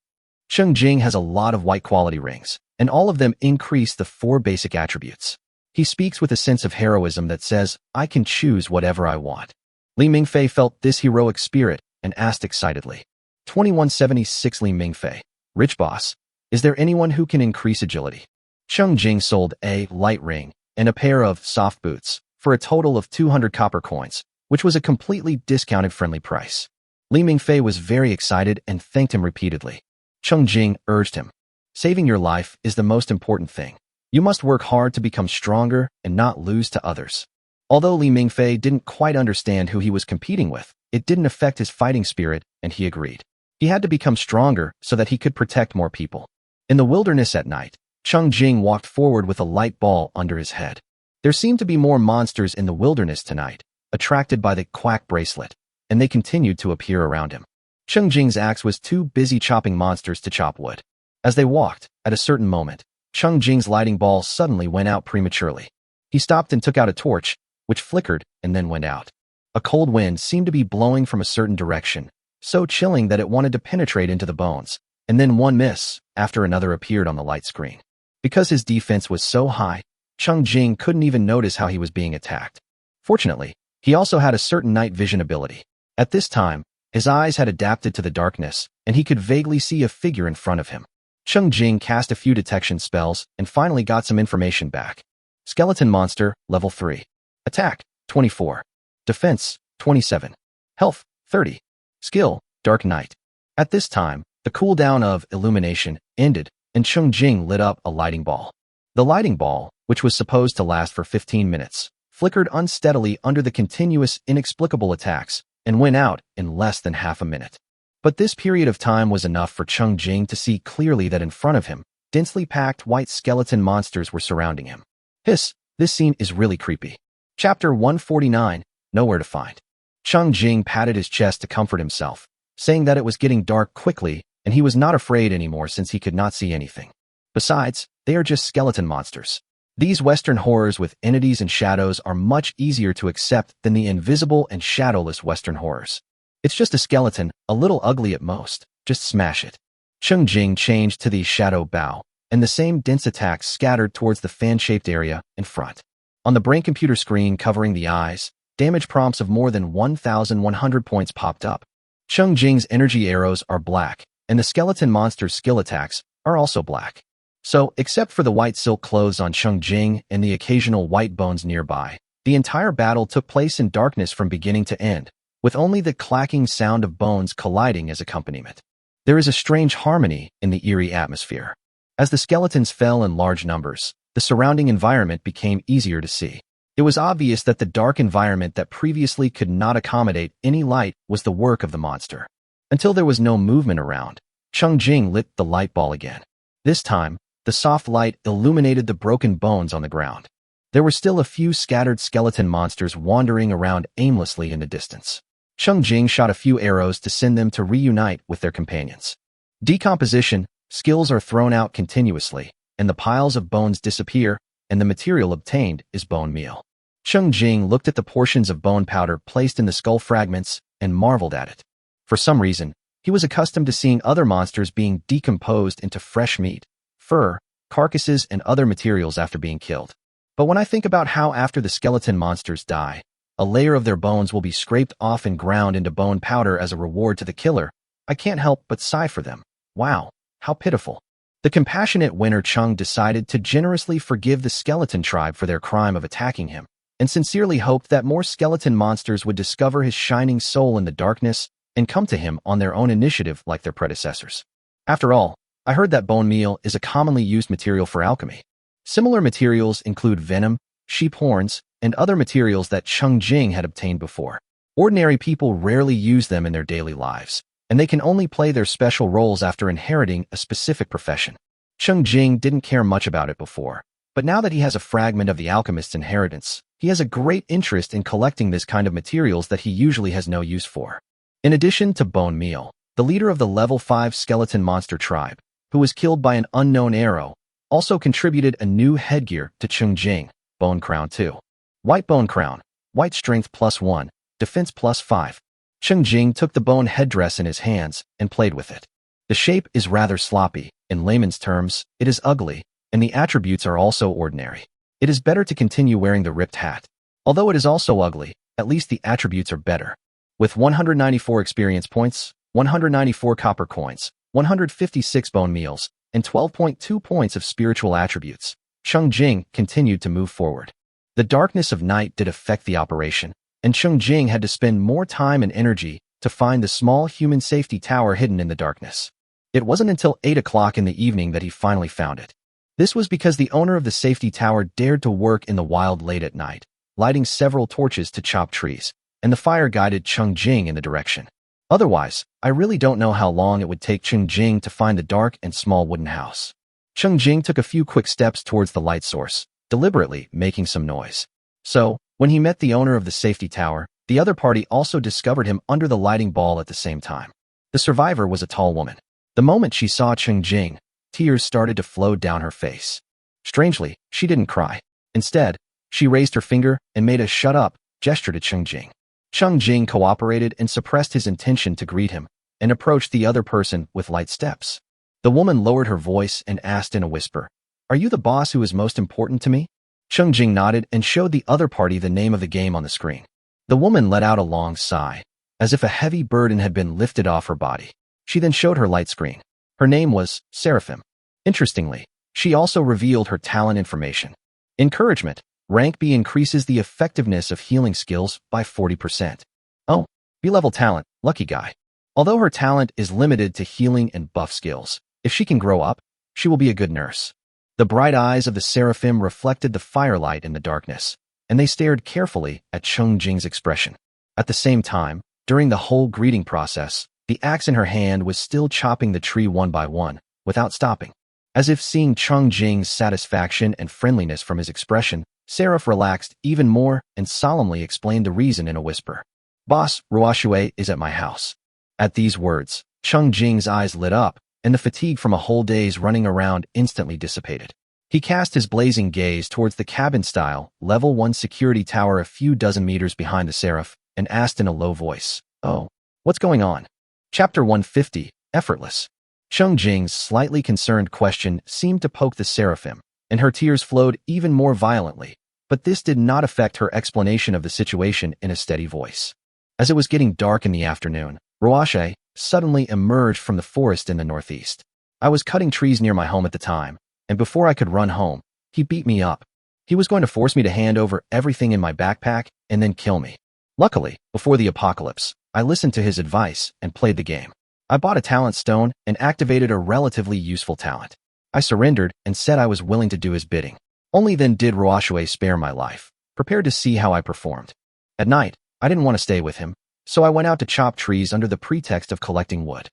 [SPEAKER 1] Cheng Jing has a lot of white quality rings, and all of them increase the 4 basic attributes. He speaks with a sense of heroism that says, I can choose whatever I want. Li Mingfei felt this heroic spirit and asked excitedly. 2176 Li Mingfei. Rich boss, is there anyone who can increase agility? Cheng Jing sold a light ring and a pair of soft boots for a total of 200 copper coins, which was a completely discounted friendly price. Li Mingfei was very excited and thanked him repeatedly. Cheng Jing urged him. Saving your life is the most important thing. You must work hard to become stronger and not lose to others. Although Li Mingfei didn't quite understand who he was competing with, it didn't affect his fighting spirit, and he agreed. He had to become stronger so that he could protect more people. In the wilderness at night, Cheng Jing walked forward with a light ball under his head. There seemed to be more monsters in the wilderness tonight, attracted by the quack bracelet, and they continued to appear around him. Cheng Jing's axe was too busy chopping monsters to chop wood. As they walked, at a certain moment, Cheng Jing's lighting ball suddenly went out prematurely. He stopped and took out a torch, which flickered and then went out. A cold wind seemed to be blowing from a certain direction, so chilling that it wanted to penetrate into the bones, and then one miss after another appeared on the light screen. Because his defense was so high, Cheng Jing couldn't even notice how he was being attacked. Fortunately, he also had a certain night vision ability. At this time, his eyes had adapted to the darkness, and he could vaguely see a figure in front of him. Cheng Jing cast a few detection spells and finally got some information back. Skeleton monster, level 3. Attack, 24. Defense, 27. Health, 30. Skill, Dark Knight. At this time, the cooldown of illumination ended, and Cheng Jing lit up a lighting ball. The lighting ball, which was supposed to last for 15 minutes, flickered unsteadily under the continuous, inexplicable attacks, and went out in less than half a minute. But this period of time was enough for Cheng Jing to see clearly that in front of him, densely packed white skeleton monsters were surrounding him. Hiss, this scene is really creepy. Chapter 149, Nowhere to Find. Cheng Jing patted his chest to comfort himself, saying that it was getting dark quickly, and he was not afraid anymore since he could not see anything. Besides, they are just skeleton monsters. These Western horrors with entities and shadows are much easier to accept than the invisible and shadowless Western horrors. It's just a skeleton, a little ugly at most. Just smash it. Cheng Jing changed to the shadow bow, and the same dense attacks scattered towards the fan-shaped area in front. On the brain computer screen covering the eyes, damage prompts of more than 1,100 points popped up. Cheng Jing's energy arrows are black, and the skeleton monster's skill attacks are also black. So, except for the white silk clothes on Cheng Jing and the occasional white bones nearby, the entire battle took place in darkness from beginning to end, with only the clacking sound of bones colliding as accompaniment. There is a strange harmony in the eerie atmosphere. As the skeletons fell in large numbers, the surrounding environment became easier to see. It was obvious that the dark environment that previously could not accommodate any light was the work of the monster. Until there was no movement around, Cheng Jing lit the light ball again. This time, the soft light illuminated the broken bones on the ground. There were still a few scattered skeleton monsters wandering around aimlessly in the distance. Cheng Jing shot a few arrows to send them to reunite with their companions. Decomposition skills are thrown out continuously, and the piles of bones disappear, and the material obtained is bone meal. Cheng Jing looked at the portions of bone powder placed in the skull fragments and marveled at it. For some reason, he was accustomed to seeing other monsters being decomposed into fresh meat, fur, carcasses, and other materials after being killed. But when I think about how after the skeleton monsters die, a layer of their bones will be scraped off and ground into bone powder as a reward to the killer, I can't help but sigh for them. Wow, how pitiful. The compassionate Winter Cheng decided to generously forgive the skeleton tribe for their crime of attacking him, and sincerely hoped that more skeleton monsters would discover his shining soul in the darkness and come to him on their own initiative like their predecessors. After all, I heard that bone meal is a commonly used material for alchemy. Similar materials include venom, sheep horns, and other materials that Cheng Jing had obtained before. Ordinary people rarely use them in their daily lives, and they can only play their special roles after inheriting a specific profession. Cheng Jing didn't care much about it before, but now that he has a fragment of the alchemist's inheritance, he has a great interest in collecting this kind of materials that he usually has no use for. In addition to bone meal, the leader of the level 5 skeleton monster tribe, who was killed by an unknown arrow, also contributed a new headgear to Cheng Jing, Bone Crown 2. White Bone Crown, White Strength +1, Defense +5. Cheng Jing took the bone headdress in his hands and played with it. The shape is rather sloppy, in layman's terms, it is ugly, and the attributes are also ordinary. It is better to continue wearing the ripped hat. Although it is also ugly, at least the attributes are better. With 194 experience points, 194 copper coins, 156 bone meals, and 12.2 points of spiritual attributes, Cheng Jing continued to move forward. The darkness of night did affect the operation, and Cheng Jing had to spend more time and energy to find the small human safety tower hidden in the darkness. It wasn't until 8 o'clock in the evening that he finally found it. This was because the owner of the safety tower dared to work in the wild late at night, lighting several torches to chop trees, and the fire guided Cheng Jing in the direction. Otherwise, I really don't know how long it would take Cheng Jing to find the dark and small wooden house. Cheng Jing took a few quick steps towards the light source, deliberately making some noise. So, when he met the owner of the safety tower, the other party also discovered him under the lighting ball at the same time. The survivor was a tall woman. The moment she saw Cheng Jing, tears started to flow down her face. Strangely, she didn't cry. Instead, She raised her finger and made a "shut up" gesture to Cheng Jing. Cheng Jing cooperated and suppressed his intention to greet him and approached the other person with light steps. The woman lowered her voice and asked in a whisper, "Are you the boss who is most important to me?" Cheng Jing nodded and showed the other party the name of the game on the screen. The woman let out a long sigh, as if a heavy burden had been lifted off her body. She then showed her light screen. Her name was Seraphim. Interestingly, she also revealed her talent information. Encouragement. Rank B increases the effectiveness of healing skills by 40%. Oh, B-level talent, lucky guy. Although her talent is limited to healing and buff skills, if she can grow up, she will be a good nurse. The bright eyes of the Seraphim reflected the firelight in the darkness, and they stared carefully at Cheng Jing's expression. At the same time, during the whole greeting process, the axe in her hand was still chopping the tree one by one, without stopping. As if seeing Cheng Jing's satisfaction and friendliness from his expression, Seraph relaxed even more and solemnly explained the reason in a whisper. "Boss, Ruoxue is at my house." At these words, Cheng Jing's eyes lit up, and the fatigue from a whole day's running around instantly dissipated. He cast his blazing gaze towards the cabin-style, level 1 security tower a few dozen meters behind the Seraph, and asked in a low voice, "Oh, what's going on?" Chapter 150, Effortless. Cheng Jing's slightly concerned question seemed to poke the Seraphim, and her tears flowed even more violently, but this did not affect her explanation of the situation in a steady voice. As it was getting dark in the afternoon, Ruoxue suddenly emerged from the forest in the northeast. I was cutting trees near my home at the time, and before I could run home, he beat me up. He was going to force me to hand over everything in my backpack and then kill me. Luckily, before the apocalypse, I listened to his advice and played the game. I bought a talent stone and activated a relatively useful talent. I surrendered and said I was willing to do his bidding. Only then did Ruoxue spare my life, prepared to see how I performed. At night, I didn't want to stay with him, so I went out to chop trees under the pretext of collecting wood.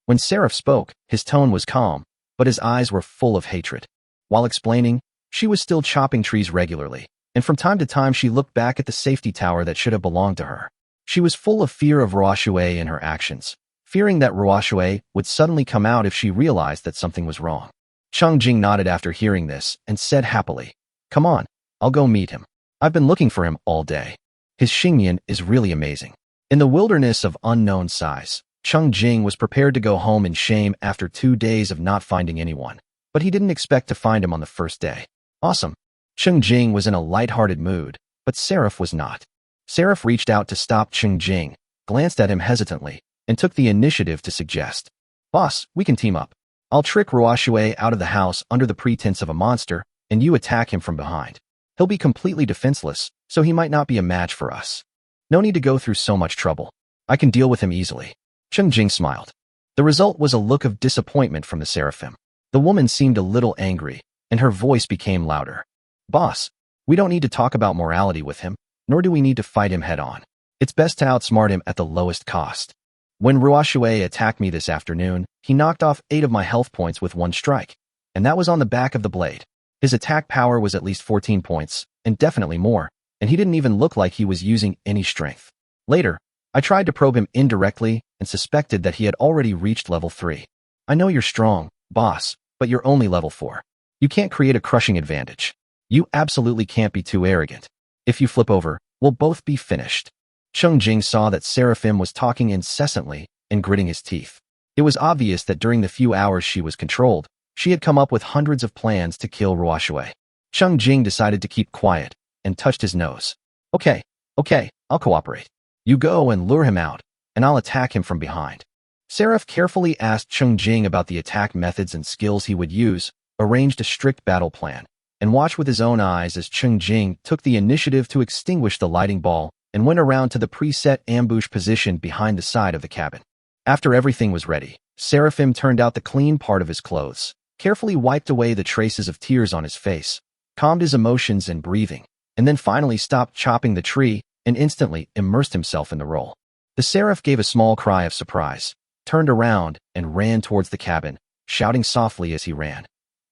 [SPEAKER 1] When Seraph spoke, his tone was calm, but his eyes were full of hatred. While explaining, she was still chopping trees regularly, and from time to time she looked back at the safety tower that should have belonged to her. She was full of fear of Ruoxue and her actions, fearing that Ruoxue would suddenly come out if she realized that something was wrong. Cheng Jing nodded after hearing this and said happily, "Come on, I'll go meet him. I've been looking for him all day. His Xingyan is really amazing." In the wilderness of unknown size, Cheng Jing was prepared to go home in shame after 2 days of not finding anyone, but he didn't expect to find him on the first day. Awesome. Cheng Jing was in a lighthearted mood, but Seraph was not. Seraph reached out to stop Cheng Jing, glanced at him hesitantly, and took the initiative to suggest, "Boss, we can team up. I'll trick Ruoxue out of the house under the pretense of a monster, and you attack him from behind. He'll be completely defenseless, so he might not be a match for us. No need to go through so much trouble. I can deal with him easily." Cheng Jing smiled. The result was a look of disappointment from the Seraphim. The woman seemed a little angry, and her voice became louder. "Boss, we don't need to talk about morality with him, nor do we need to fight him head-on. It's best to outsmart him at the lowest cost. When Ruoxue attacked me this afternoon, he knocked off 8 of my health points with 1 strike, and that was on the back of the blade. His attack power was at least 14 points, and definitely more, and he didn't even look like he was using any strength. Later, I tried to probe him indirectly and suspected that he had already reached level 3. I know you're strong, boss, but you're only level 4. You can't create a crushing advantage. You absolutely can't be too arrogant. If you flip over, we'll both be finished." Cheng Jing saw that Seraphim was talking incessantly and gritting his teeth. It was obvious that during the few hours she was controlled, she had come up with hundreds of plans to kill Ruoxue. Cheng Jing decided to keep quiet and touched his nose. Okay, I'll cooperate. You go and lure him out, and I'll attack him from behind." Seraph carefully asked Cheng Jing about the attack methods and skills he would use, arranged a strict battle plan, and watched with his own eyes as Cheng Jing took the initiative to extinguish the lighting ball and went around to the preset ambush position behind the side of the cabin. After everything was ready, Seraphim turned out the clean part of his clothes, carefully wiped away the traces of tears on his face, calmed his emotions and breathing, and then finally stopped chopping the tree and instantly immersed himself in the role. The Seraph gave a small cry of surprise, turned around, and ran towards the cabin, shouting softly as he ran,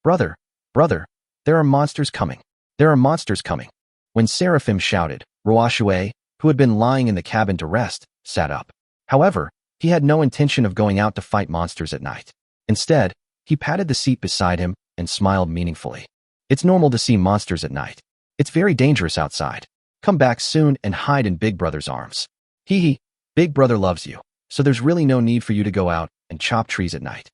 [SPEAKER 1] Brother, there are monsters coming. There are monsters coming." When Seraphim shouted, Ruoxue, who had been lying in the cabin to rest, sat up. However, he had no intention of going out to fight monsters at night. Instead, he patted the seat beside him and smiled meaningfully. "It's normal to see monsters at night. It's very dangerous outside. Come back soon and hide in Big Brother's arms. Hee hee, Big Brother loves you, so there's really no need for you to go out and chop trees at night."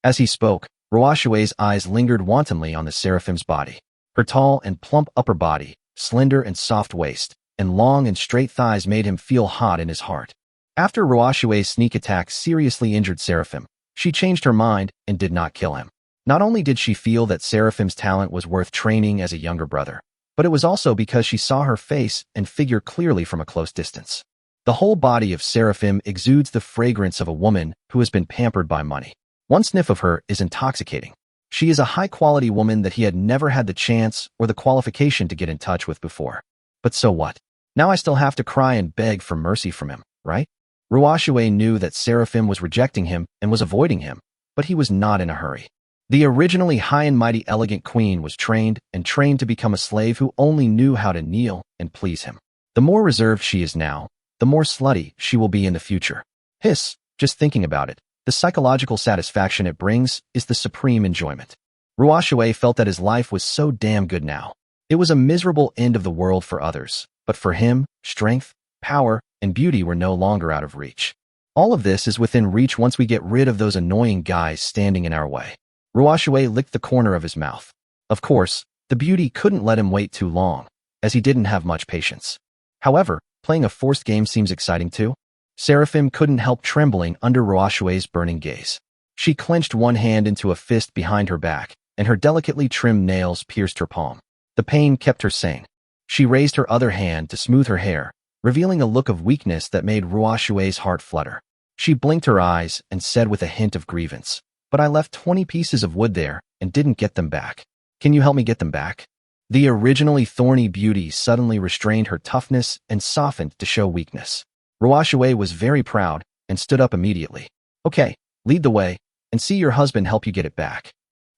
[SPEAKER 1] As he spoke, Ruashue's eyes lingered wantonly on the Seraphim's body. Her tall and plump upper body, slender and soft waist, and long and straight thighs made him feel hot in his heart. After Ruashue's sneak attack seriously injured Seraphim, she changed her mind and did not kill him. Not only did she feel that Seraphim's talent was worth training as a younger brother, but it was also because she saw her face and figure clearly from a close distance. The whole body of Seraphim exudes the fragrance of a woman who has been pampered by money. One sniff of her is intoxicating. She is a high-quality woman that he had never had the chance or the qualification to get in touch with before. But so what? Now I still have to cry and beg for mercy from him, right? Ruashue knew that Seraphim was rejecting him and was avoiding him, but he was not in a hurry. The originally high and mighty elegant queen was trained to become a slave who only knew how to kneel and please him. The more reserved she is now, the more slutty she will be in the future. Hiss, just thinking about it. The psychological satisfaction it brings is the supreme enjoyment. Ruashue felt that his life was so damn good now. It was a miserable end of the world for others, but for him, strength, power, and beauty were no longer out of reach. All of this is within reach once we get rid of those annoying guys standing in our way. Ruashue licked the corner of his mouth. Of course, the beauty couldn't let him wait too long, as he didn't have much patience. However, playing a forced game seems exciting too. Seraphim couldn't help trembling under Ruashue's burning gaze. She clenched one hand into a fist behind her back, and her delicately trimmed nails pierced her palm. The pain kept her sane. She raised her other hand to smooth her hair, revealing a look of weakness that made Ruashue's heart flutter. She blinked her eyes and said with a hint of grievance, "But I left 20 pieces of wood there and didn't get them back. Can you help me get them back?" The originally thorny beauty suddenly restrained her toughness and softened to show weakness. Ruashue was very proud and stood up immediately. "Okay, lead the way, and see your husband help you get it back."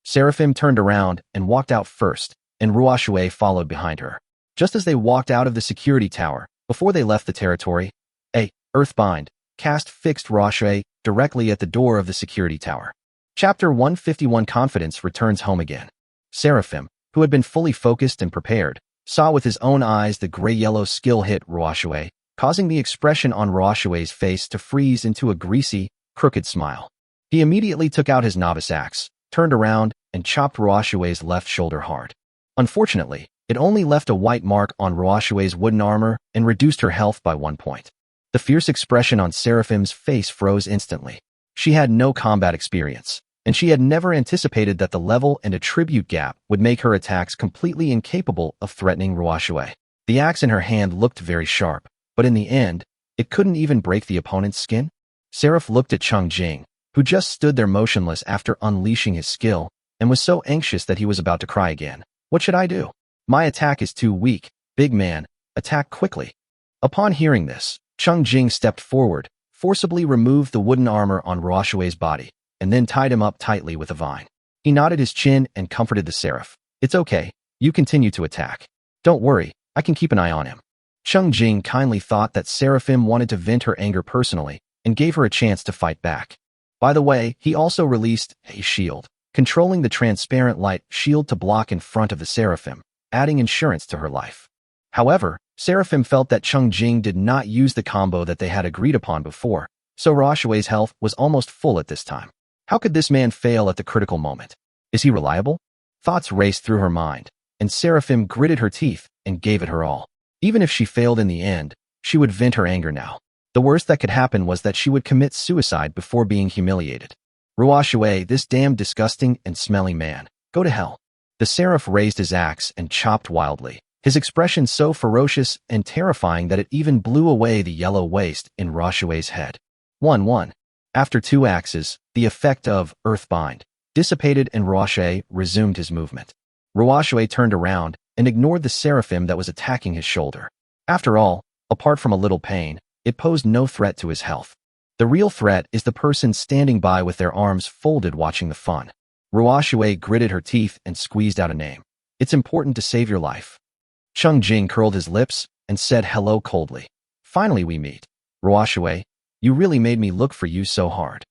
[SPEAKER 1] Seraphim turned around and walked out first, and Ruashue followed behind her. Just as they walked out of the security tower, before they left the territory, a Earthbind cast fixed Ruashue directly at the door of the security tower. Chapter 151 Confidence returns home again. Seraphim, who had been fully focused and prepared, saw with his own eyes the gray-yellow skill hit Ruashue, causing the expression on Ruashue's face to freeze into a greasy, crooked smile. He immediately took out his novice axe, turned around, and chopped Ruashue's left shoulder hard. Unfortunately, it only left a white mark on Ruashue's wooden armor and reduced her health by 1 point. The fierce expression on Seraphim's face froze instantly. She had no combat experience, and she had never anticipated that the level and attribute gap would make her attacks completely incapable of threatening Ruashue. The axe in her hand looked very sharp, but in the end, it couldn't even break the opponent's skin. Seraph looked at Cheng Jing, who just stood there motionless after unleashing his skill, and was so anxious that he was about to cry again. "What should I do? My attack is too weak. Big man, attack quickly." Upon hearing this, Cheng Jing stepped forward, forcibly removed the wooden armor on Ruashue's body, and then tied him up tightly with a vine. He nodded his chin and comforted the Seraph. "It's okay, you continue to attack. Don't worry, I can keep an eye on him." Cheng Jing kindly thought that Seraphim wanted to vent her anger personally, and gave her a chance to fight back. By the way, he also released a shield, controlling the transparent light shield to block in front of the Seraphim, adding insurance to her life. However, Seraphim felt that Cheng Jing did not use the combo that they had agreed upon before, so Ruashue's health was almost full at this time. How could this man fail at the critical moment? Is he reliable? Thoughts raced through her mind, and Seraphim gritted her teeth and gave it her all. Even if she failed in the end, she would vent her anger now. The worst that could happen was that she would commit suicide before being humiliated. "Ruashue, this damn disgusting and smelly man. Go to hell." The Seraph raised his axe and chopped wildly, his expression so ferocious and terrifying that it even blew away the yellow waste in Ruashue's head. 1-1. After 2 axes, the effect of Earthbind dissipated and Ruashue resumed his movement. Ruashue turned around and ignored the Seraphim that was attacking his shoulder. After all, apart from a little pain, it posed no threat to his health. The real threat is the person standing by with their arms folded watching the fun. Ruashue gritted her teeth and squeezed out a name. "It's important to save your life." Cheng Jing curled his lips and said hello coldly. "Finally we meet. Ruashue, you really made me look for you so hard."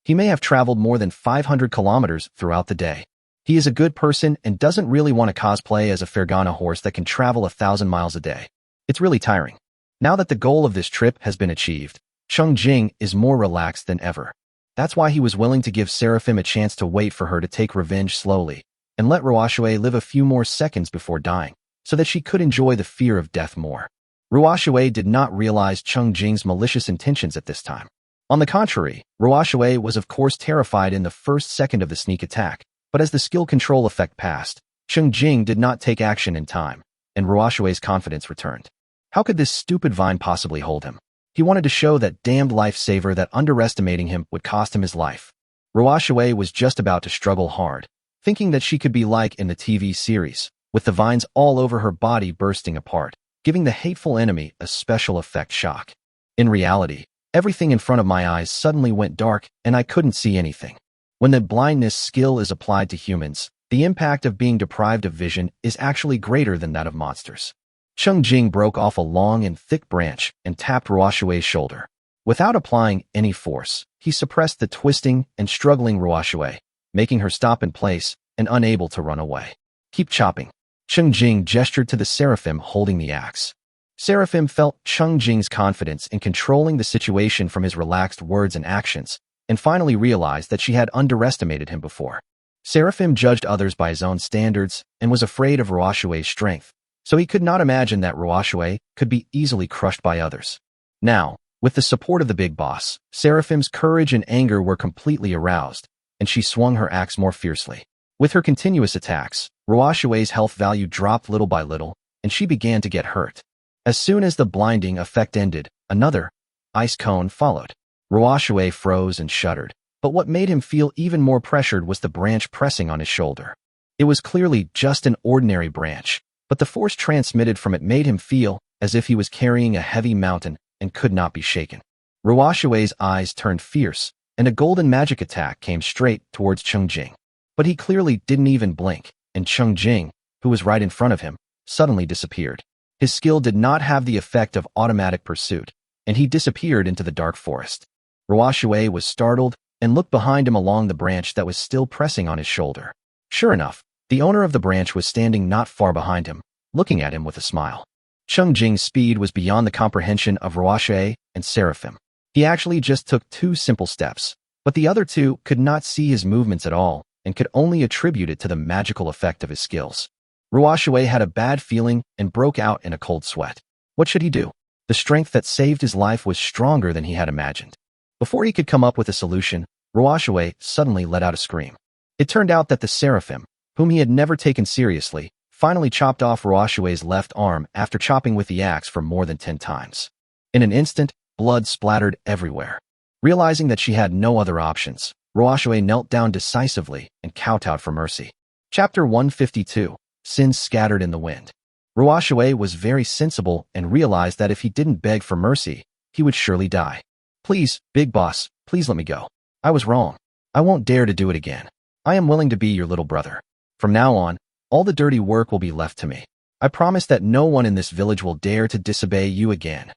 [SPEAKER 1] He may have traveled more than 500 kilometers throughout the day. He is a good person and doesn't really want to cosplay as a Fergana horse that can travel 1,000 miles a day. It's really tiring. Now that the goal of this trip has been achieved, Cheng Jing is more relaxed than ever. That's why he was willing to give Seraphim a chance to wait for her to take revenge slowly and let Ruoxue live a few more seconds before dying, so that she could enjoy the fear of death more. Ruoxue did not realize Cheng Jing's malicious intentions at this time. On the contrary, Ruoxue was of course terrified in the first second of the sneak attack, but as the skill control effect passed, Cheng Jing did not take action in time, and Ruoxue's confidence returned. How could this stupid vine possibly hold him? He wanted to show that damned lifesaver that underestimating him would cost him his life. Ruoxue was just about to struggle hard, thinking that she could be like in the TV series, with the vines all over her body bursting apart, giving the hateful enemy a special effect shock. In reality, everything in front of my eyes suddenly went dark and I couldn't see anything. When the blindness skill is applied to humans, the impact of being deprived of vision is actually greater than that of monsters. Cheng Jing broke off a long and thick branch and tapped Ruoxue's shoulder. Without applying any force, he suppressed the twisting and struggling Ruoxue, making her stop in place and unable to run away. Keep chopping. Cheng Jing gestured to the Seraphim holding the axe. Seraphim felt Cheng Jing's confidence in controlling the situation from his relaxed words and actions, and finally realized that she had underestimated him before. Seraphim judged others by his own standards and was afraid of Ruoxue's strength, so he could not imagine that Ruoxue could be easily crushed by others. Now, with the support of the big boss, Seraphim's courage and anger were completely aroused, and she swung her axe more fiercely. With her continuous attacks, Ruoxue's health value dropped little by little, and she began to get hurt. As soon as the blinding effect ended, another ice cone followed. Ruoxue froze and shuddered, but what made him feel even more pressured was the branch pressing on his shoulder. It was clearly just an ordinary branch, but the force transmitted from it made him feel as if he was carrying a heavy mountain and could not be shaken. Ruoxue's eyes turned fierce, and a golden magic attack came straight towards Cheng Jing. But he clearly didn't even blink, and Cheng Jing, who was right in front of him, suddenly disappeared. His skill did not have the effect of automatic pursuit, and he disappeared into the dark forest. Ruoxue was startled and looked behind him along the branch that was still pressing on his shoulder. Sure enough, the owner of the branch was standing not far behind him, looking at him with a smile. Cheng Jing's speed was beyond the comprehension of Ruoxue and Seraphim. He actually just took 2 simple steps, but the other 2 could not see his movements at all and could only attribute it to the magical effect of his skills. Ruoxue had a bad feeling and broke out in a cold sweat. What should he do? The strength that saved his life was stronger than he had imagined. Before he could come up with a solution, Ruoxue suddenly let out a scream. It turned out that the Seraphim, whom he had never taken seriously, finally chopped off Ruoxue's left arm after chopping with the axe for more than 10 times. In an instant, blood splattered everywhere. Realizing that she had no other options, Ruoxue knelt down decisively and kowtowed for mercy. Chapter 152, Sins Scattered in the Wind. Ruoxue was very sensible and realized that if he didn't beg for mercy, he would surely die. Please, big boss, please let me go. I was wrong. I won't dare to do it again. I am willing to be your little brother. From now on, all the dirty work will be left to me. I promise that no one in this village will dare to disobey you again.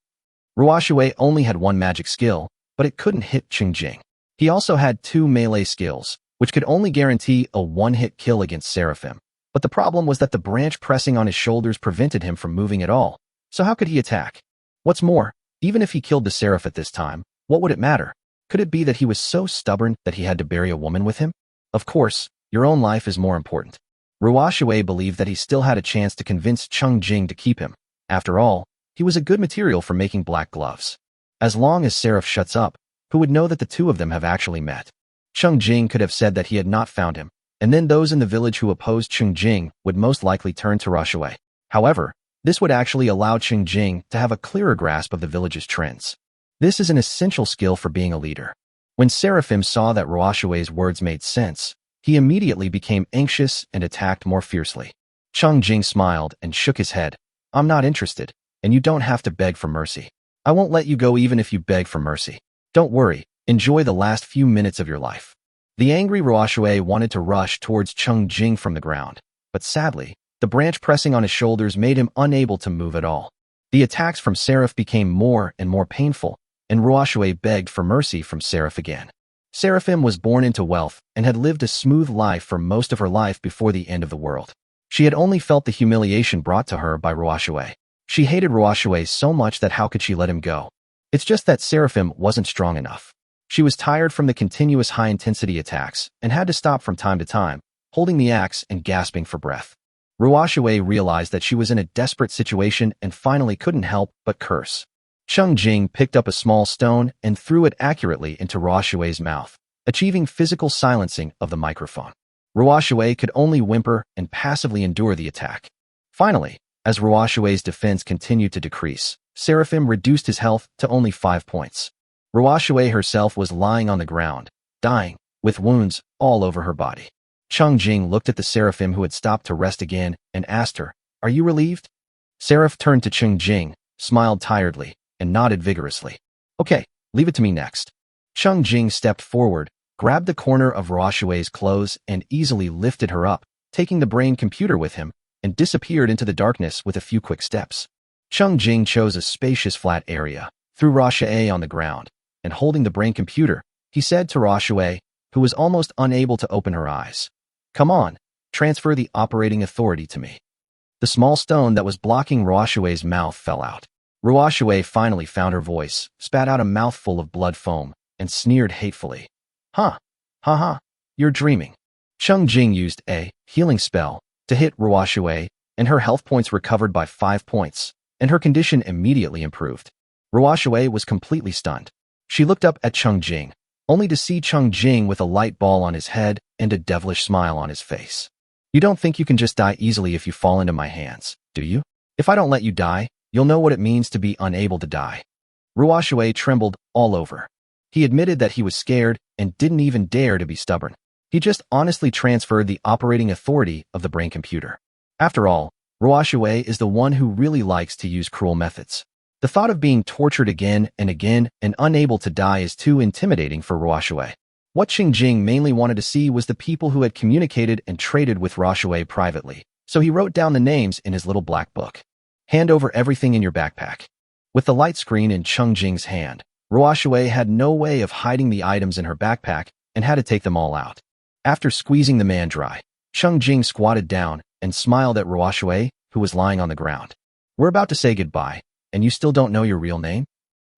[SPEAKER 1] Ruoxue only had 1 magic skill, but it couldn't hit Cheng Jing. He also had 2 melee skills, which could only guarantee a 1-hit kill against Seraphim. But the problem was that the branch pressing on his shoulders prevented him from moving at all. So how could he attack? What's more, even if he killed the Seraph at this time, what would it matter? Could it be that he was so stubborn that he had to bury a woman with him? Of course, your own life is more important. Ruoxue believed that he still had a chance to convince Cheng Jing to keep him. After all, he was a good material for making black gloves. As long as Seraph shuts up, who would know that the 2 of them have actually met? Cheng Jing could have said that he had not found him, and then those in the village who opposed Cheng Jing would most likely turn to Ruoxue. However, this would actually allow Cheng Jing to have a clearer grasp of the village's trends. This is an essential skill for being a leader. When Seraphim saw that Ruoxue's words made sense, he immediately became anxious and attacked more fiercely. Cheng Jing smiled and shook his head. I'm not interested, and you don't have to beg for mercy. I won't let you go even if you beg for mercy. Don't worry, enjoy the last few minutes of your life. The angry Ruoxue wanted to rush towards Cheng Jing from the ground, but sadly, the branch pressing on his shoulders made him unable to move at all. The attacks from Seraph became more and more painful, and Ruoxue begged for mercy from Seraph again. Seraphim was born into wealth and had lived a smooth life for most of her life before the end of the world. She had only felt the humiliation brought to her by Ruoxue. She hated Ruoxue so much that how could she let him go? It's just that Seraphim wasn't strong enough. She was tired from the continuous high-intensity attacks and had to stop from time to time, holding the axe and gasping for breath. Ruoxue realized that she was in a desperate situation and finally couldn't help but curse. Cheng Jing picked up a small stone and threw it accurately into Ruoxue's mouth, achieving physical silencing of the microphone. Ruoxue could only whimper and passively endure the attack. Finally, as Ruoxue's defense continued to decrease, Seraphim reduced his health to only 5 points. Ruoxue herself was lying on the ground, dying, with wounds all over her body. Cheng Jing looked at the Seraphim who had stopped to rest again and asked her, "Are you relieved?" Seraph turned to Cheng Jing, smiled tiredly, and nodded vigorously. "Okay, leave it to me next." Cheng Jing stepped forward, grabbed the corner of Ruoxue's clothes and easily lifted her up, taking the brain computer with him, and disappeared into the darkness with a few quick steps. Cheng Jing chose a spacious flat area, threw Ruoxue on the ground, and holding the brain computer, he said to Ruoxue, who was almost unable to open her eyes, "Come on, transfer the operating authority to me." The small stone that was blocking Ruoxue's mouth fell out. Ruoxue finally found her voice, spat out a mouthful of blood foam, and sneered hatefully. "Huh, ha, you're dreaming." Cheng Jing used a healing spell to hit Ruoxue, and her health points recovered by 5 points, and her condition immediately improved. Ruoxue was completely stunned. She looked up at Cheng Jing, only to see Cheng Jing with a light ball on his head and a devilish smile on his face. "You don't think you can just die easily if you fall into my hands, do you? If I don't let you die, you'll know what it means to be unable to die." Ruoxue trembled all over. He admitted that he was scared and didn't even dare to be stubborn. He just honestly transferred the operating authority of the brain computer. After all, Ruoxue is the one who really likes to use cruel methods. The thought of being tortured again and unable to die is too intimidating for Ruoxue. What Cheng Jing mainly wanted to see was the people who had communicated and traded with Ruoxue privately, so he wrote down the names in his little black book. "Hand over everything in your backpack." With the light screen in Cheng Jing's hand, Ruoxue had no way of hiding the items in her backpack and had to take them all out. After squeezing the man dry, Cheng Jing squatted down and smiled at Ruoxue, who was lying on the ground. "We're about to say goodbye, and you still don't know your real name?"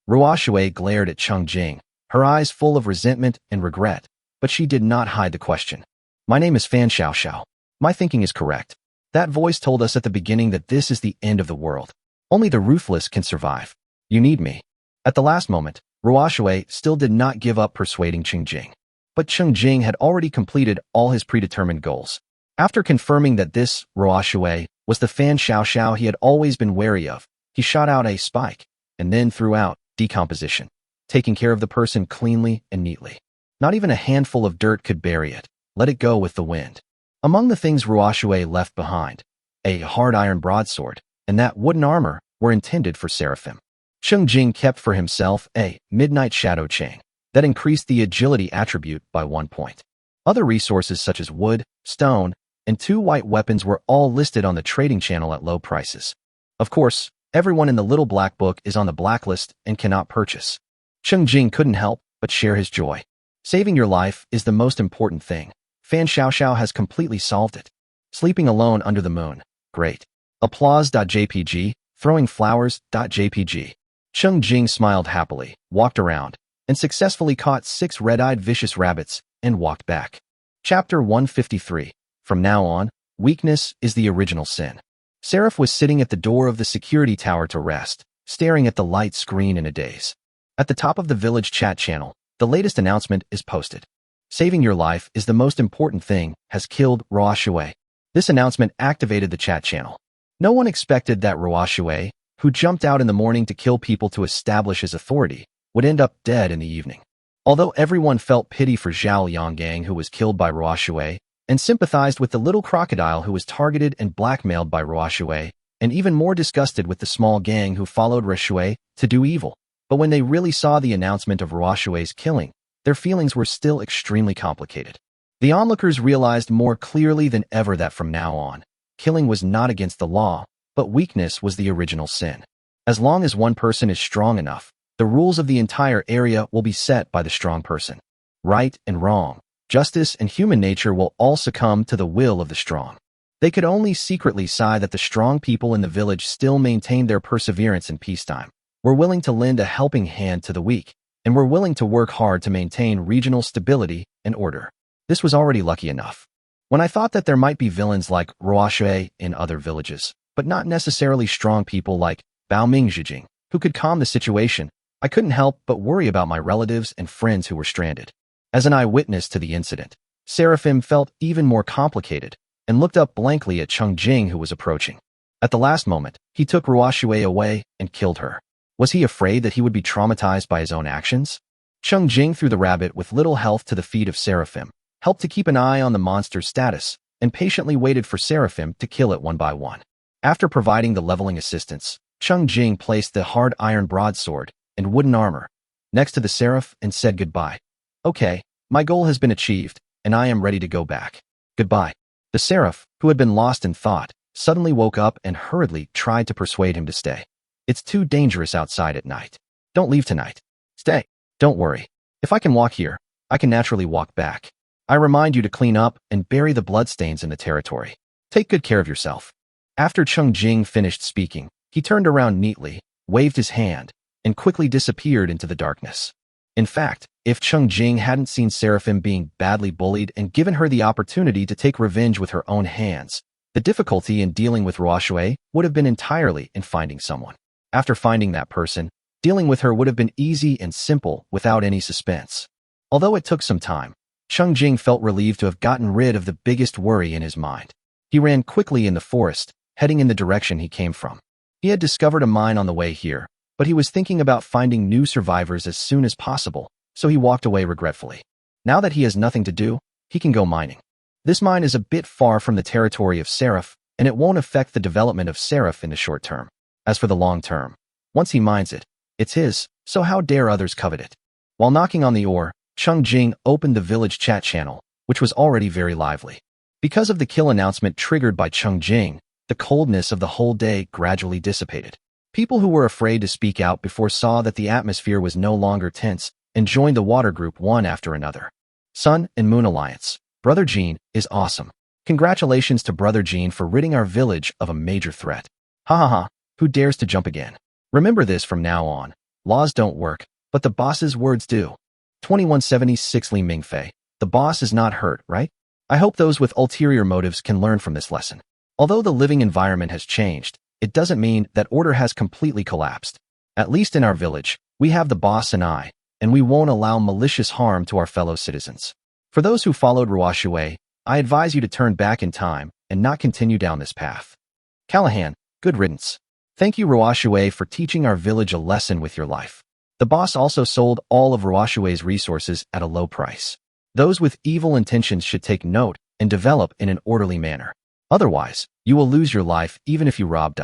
[SPEAKER 1] Ruoxue glared at Cheng Jing, her eyes full of resentment and regret, but she did not hide the question. "My name is Fan Xiaoxiao. My thinking is correct. That voice told us at the beginning that this is the end of the world. Only the ruthless can survive. You need me." At the last moment, Ruoxue still did not give up persuading Cheng Jing. But Cheng Jing had already completed all his predetermined goals. After confirming that this Ruoxue was the Fan Xiaoxiao he had always been wary of, he shot out a spike, and then threw out decomposition, taking care of the person cleanly and neatly. Not even a handful of dirt could bury it. Let it go with the wind. Among the things Ruoxue left behind, a hard iron broadsword and that wooden armor were intended for Seraphim. Cheng Jing kept for himself a midnight shadow chain that increased the agility attribute by 1 point. Other resources such as wood, stone, and 2 white weapons were all listed on the trading channel at low prices. Of course, everyone in the little black book is on the blacklist and cannot purchase. Cheng Jing couldn't help but share his joy. Saving your life is the most important thing. Fan Xiaoxiao has completely solved it. Sleeping alone under the moon. Great. Applause.jpg, throwing flowers.jpg. Cheng Jing smiled happily, walked around, and successfully caught 6 red-eyed vicious rabbits and walked back. Chapter 153. From now on, weakness is the original sin. Seraph was sitting at the door of the security tower to rest, staring at the light screen in a daze. At the top of the village chat channel, the latest announcement is posted. "Saving your life is the most important thing, has killed Ruoxue." This announcement activated the chat channel. No one expected that Ruoxue, who jumped out in the morning to kill people to establish his authority, would end up dead in the evening. Although everyone felt pity for Zhao Yonggang, who was killed by Ruoxue, and sympathized with the little crocodile who was targeted and blackmailed by Ruoxue, and even more disgusted with the small gang who followed Ruoxue to do evil, but when they really saw the announcement of Ruoxue's killing, their feelings were still extremely complicated. The onlookers realized more clearly than ever that from now on, killing was not against the law, but weakness was the original sin. As long as one person is strong enough, the rules of the entire area will be set by the strong person. right and wrong, justice and human nature will all succumb to the will of the strong. They could only secretly sigh that the strong people in the village still maintained their perseverance in peacetime, were willing to lend a helping hand to the weak, and were willing to work hard to maintain regional stability and order. This was already lucky enough. When I thought that there might be villains like Ruoshui in other villages, but not necessarily strong people like Baomingzhijing, who could calm the situation, I couldn't help but worry about my relatives and friends who were stranded. As an eyewitness to the incident, Seraphim felt even more complicated and looked up blankly at Cheng Jing, who was approaching. At the last moment, he took Ruoshui away and killed her. Was he afraid that he would be traumatized by his own actions? Cheng Jing threw the rabbit with little health to the feet of Seraphim, helped to keep an eye on the monster's status, and patiently waited for Seraphim to kill it one by one. After providing the leveling assistance, Cheng Jing placed the hard iron broadsword and wooden armor next to the seraph and said goodbye. Okay, my goal has been achieved, and I am ready to go back. Goodbye. The seraph, who had been lost in thought, suddenly woke up and hurriedly tried to persuade him to stay. It's too dangerous outside at night. Don't leave tonight. Stay. Don't worry. If I can walk here, I can naturally walk back. I remind you to clean up and bury the bloodstains in the territory. Take good care of yourself. After Cheng Jing finished speaking, he turned around neatly, waved his hand, and quickly disappeared into the darkness. In fact, if Cheng Jing hadn't seen Seraphim being badly bullied and given her the opportunity to take revenge with her own hands, the difficulty in dealing with Ruoshui would have been entirely in finding someone. After finding that person, dealing with her would have been easy and simple without any suspense. Although it took some time, Cheng Jing felt relieved to have gotten rid of the biggest worry in his mind. He ran quickly in the forest, heading in the direction he came from. He had discovered a mine on the way here, but he was thinking about finding new survivors as soon as possible, so he walked away regretfully. Now that he has nothing to do, he can go mining. This mine is a bit far from the territory of Seraph, and it won't affect the development of Seraph in the short term. As for the long term, once he mines it, it's his, so how dare others covet it? While knocking on the ore, Cheng Jing opened the village chat channel, which was already very lively. Because of the kill announcement triggered by Cheng Jing, the coldness of the whole day gradually dissipated. People who were afraid to speak out before saw that the atmosphere was no longer tense and joined the water group one after another. Sun and Moon Alliance. Brother Jean is awesome. Congratulations to Brother Jean for ridding our village of a major threat. Ha ha ha, who dares to jump again? Remember this from now on. Laws don't work, but the boss's words do. 2176 Li Mingfei. The boss is not hurt, right? I hope those with ulterior motives can learn from this lesson. Although the living environment has changed, it doesn't mean that order has completely collapsed. At least in our village, we have the boss and we won't allow malicious harm to our fellow citizens. For those who followed Ruoshui, I advise you to turn back in time and not continue down this path. Callahan, good riddance. Thank you Ruoshui for teaching our village a lesson with your life. The boss also sold all of Ruoshui's resources at a low price. Those with evil intentions should take note and develop in an orderly manner. Otherwise, you will lose your life even if you rob.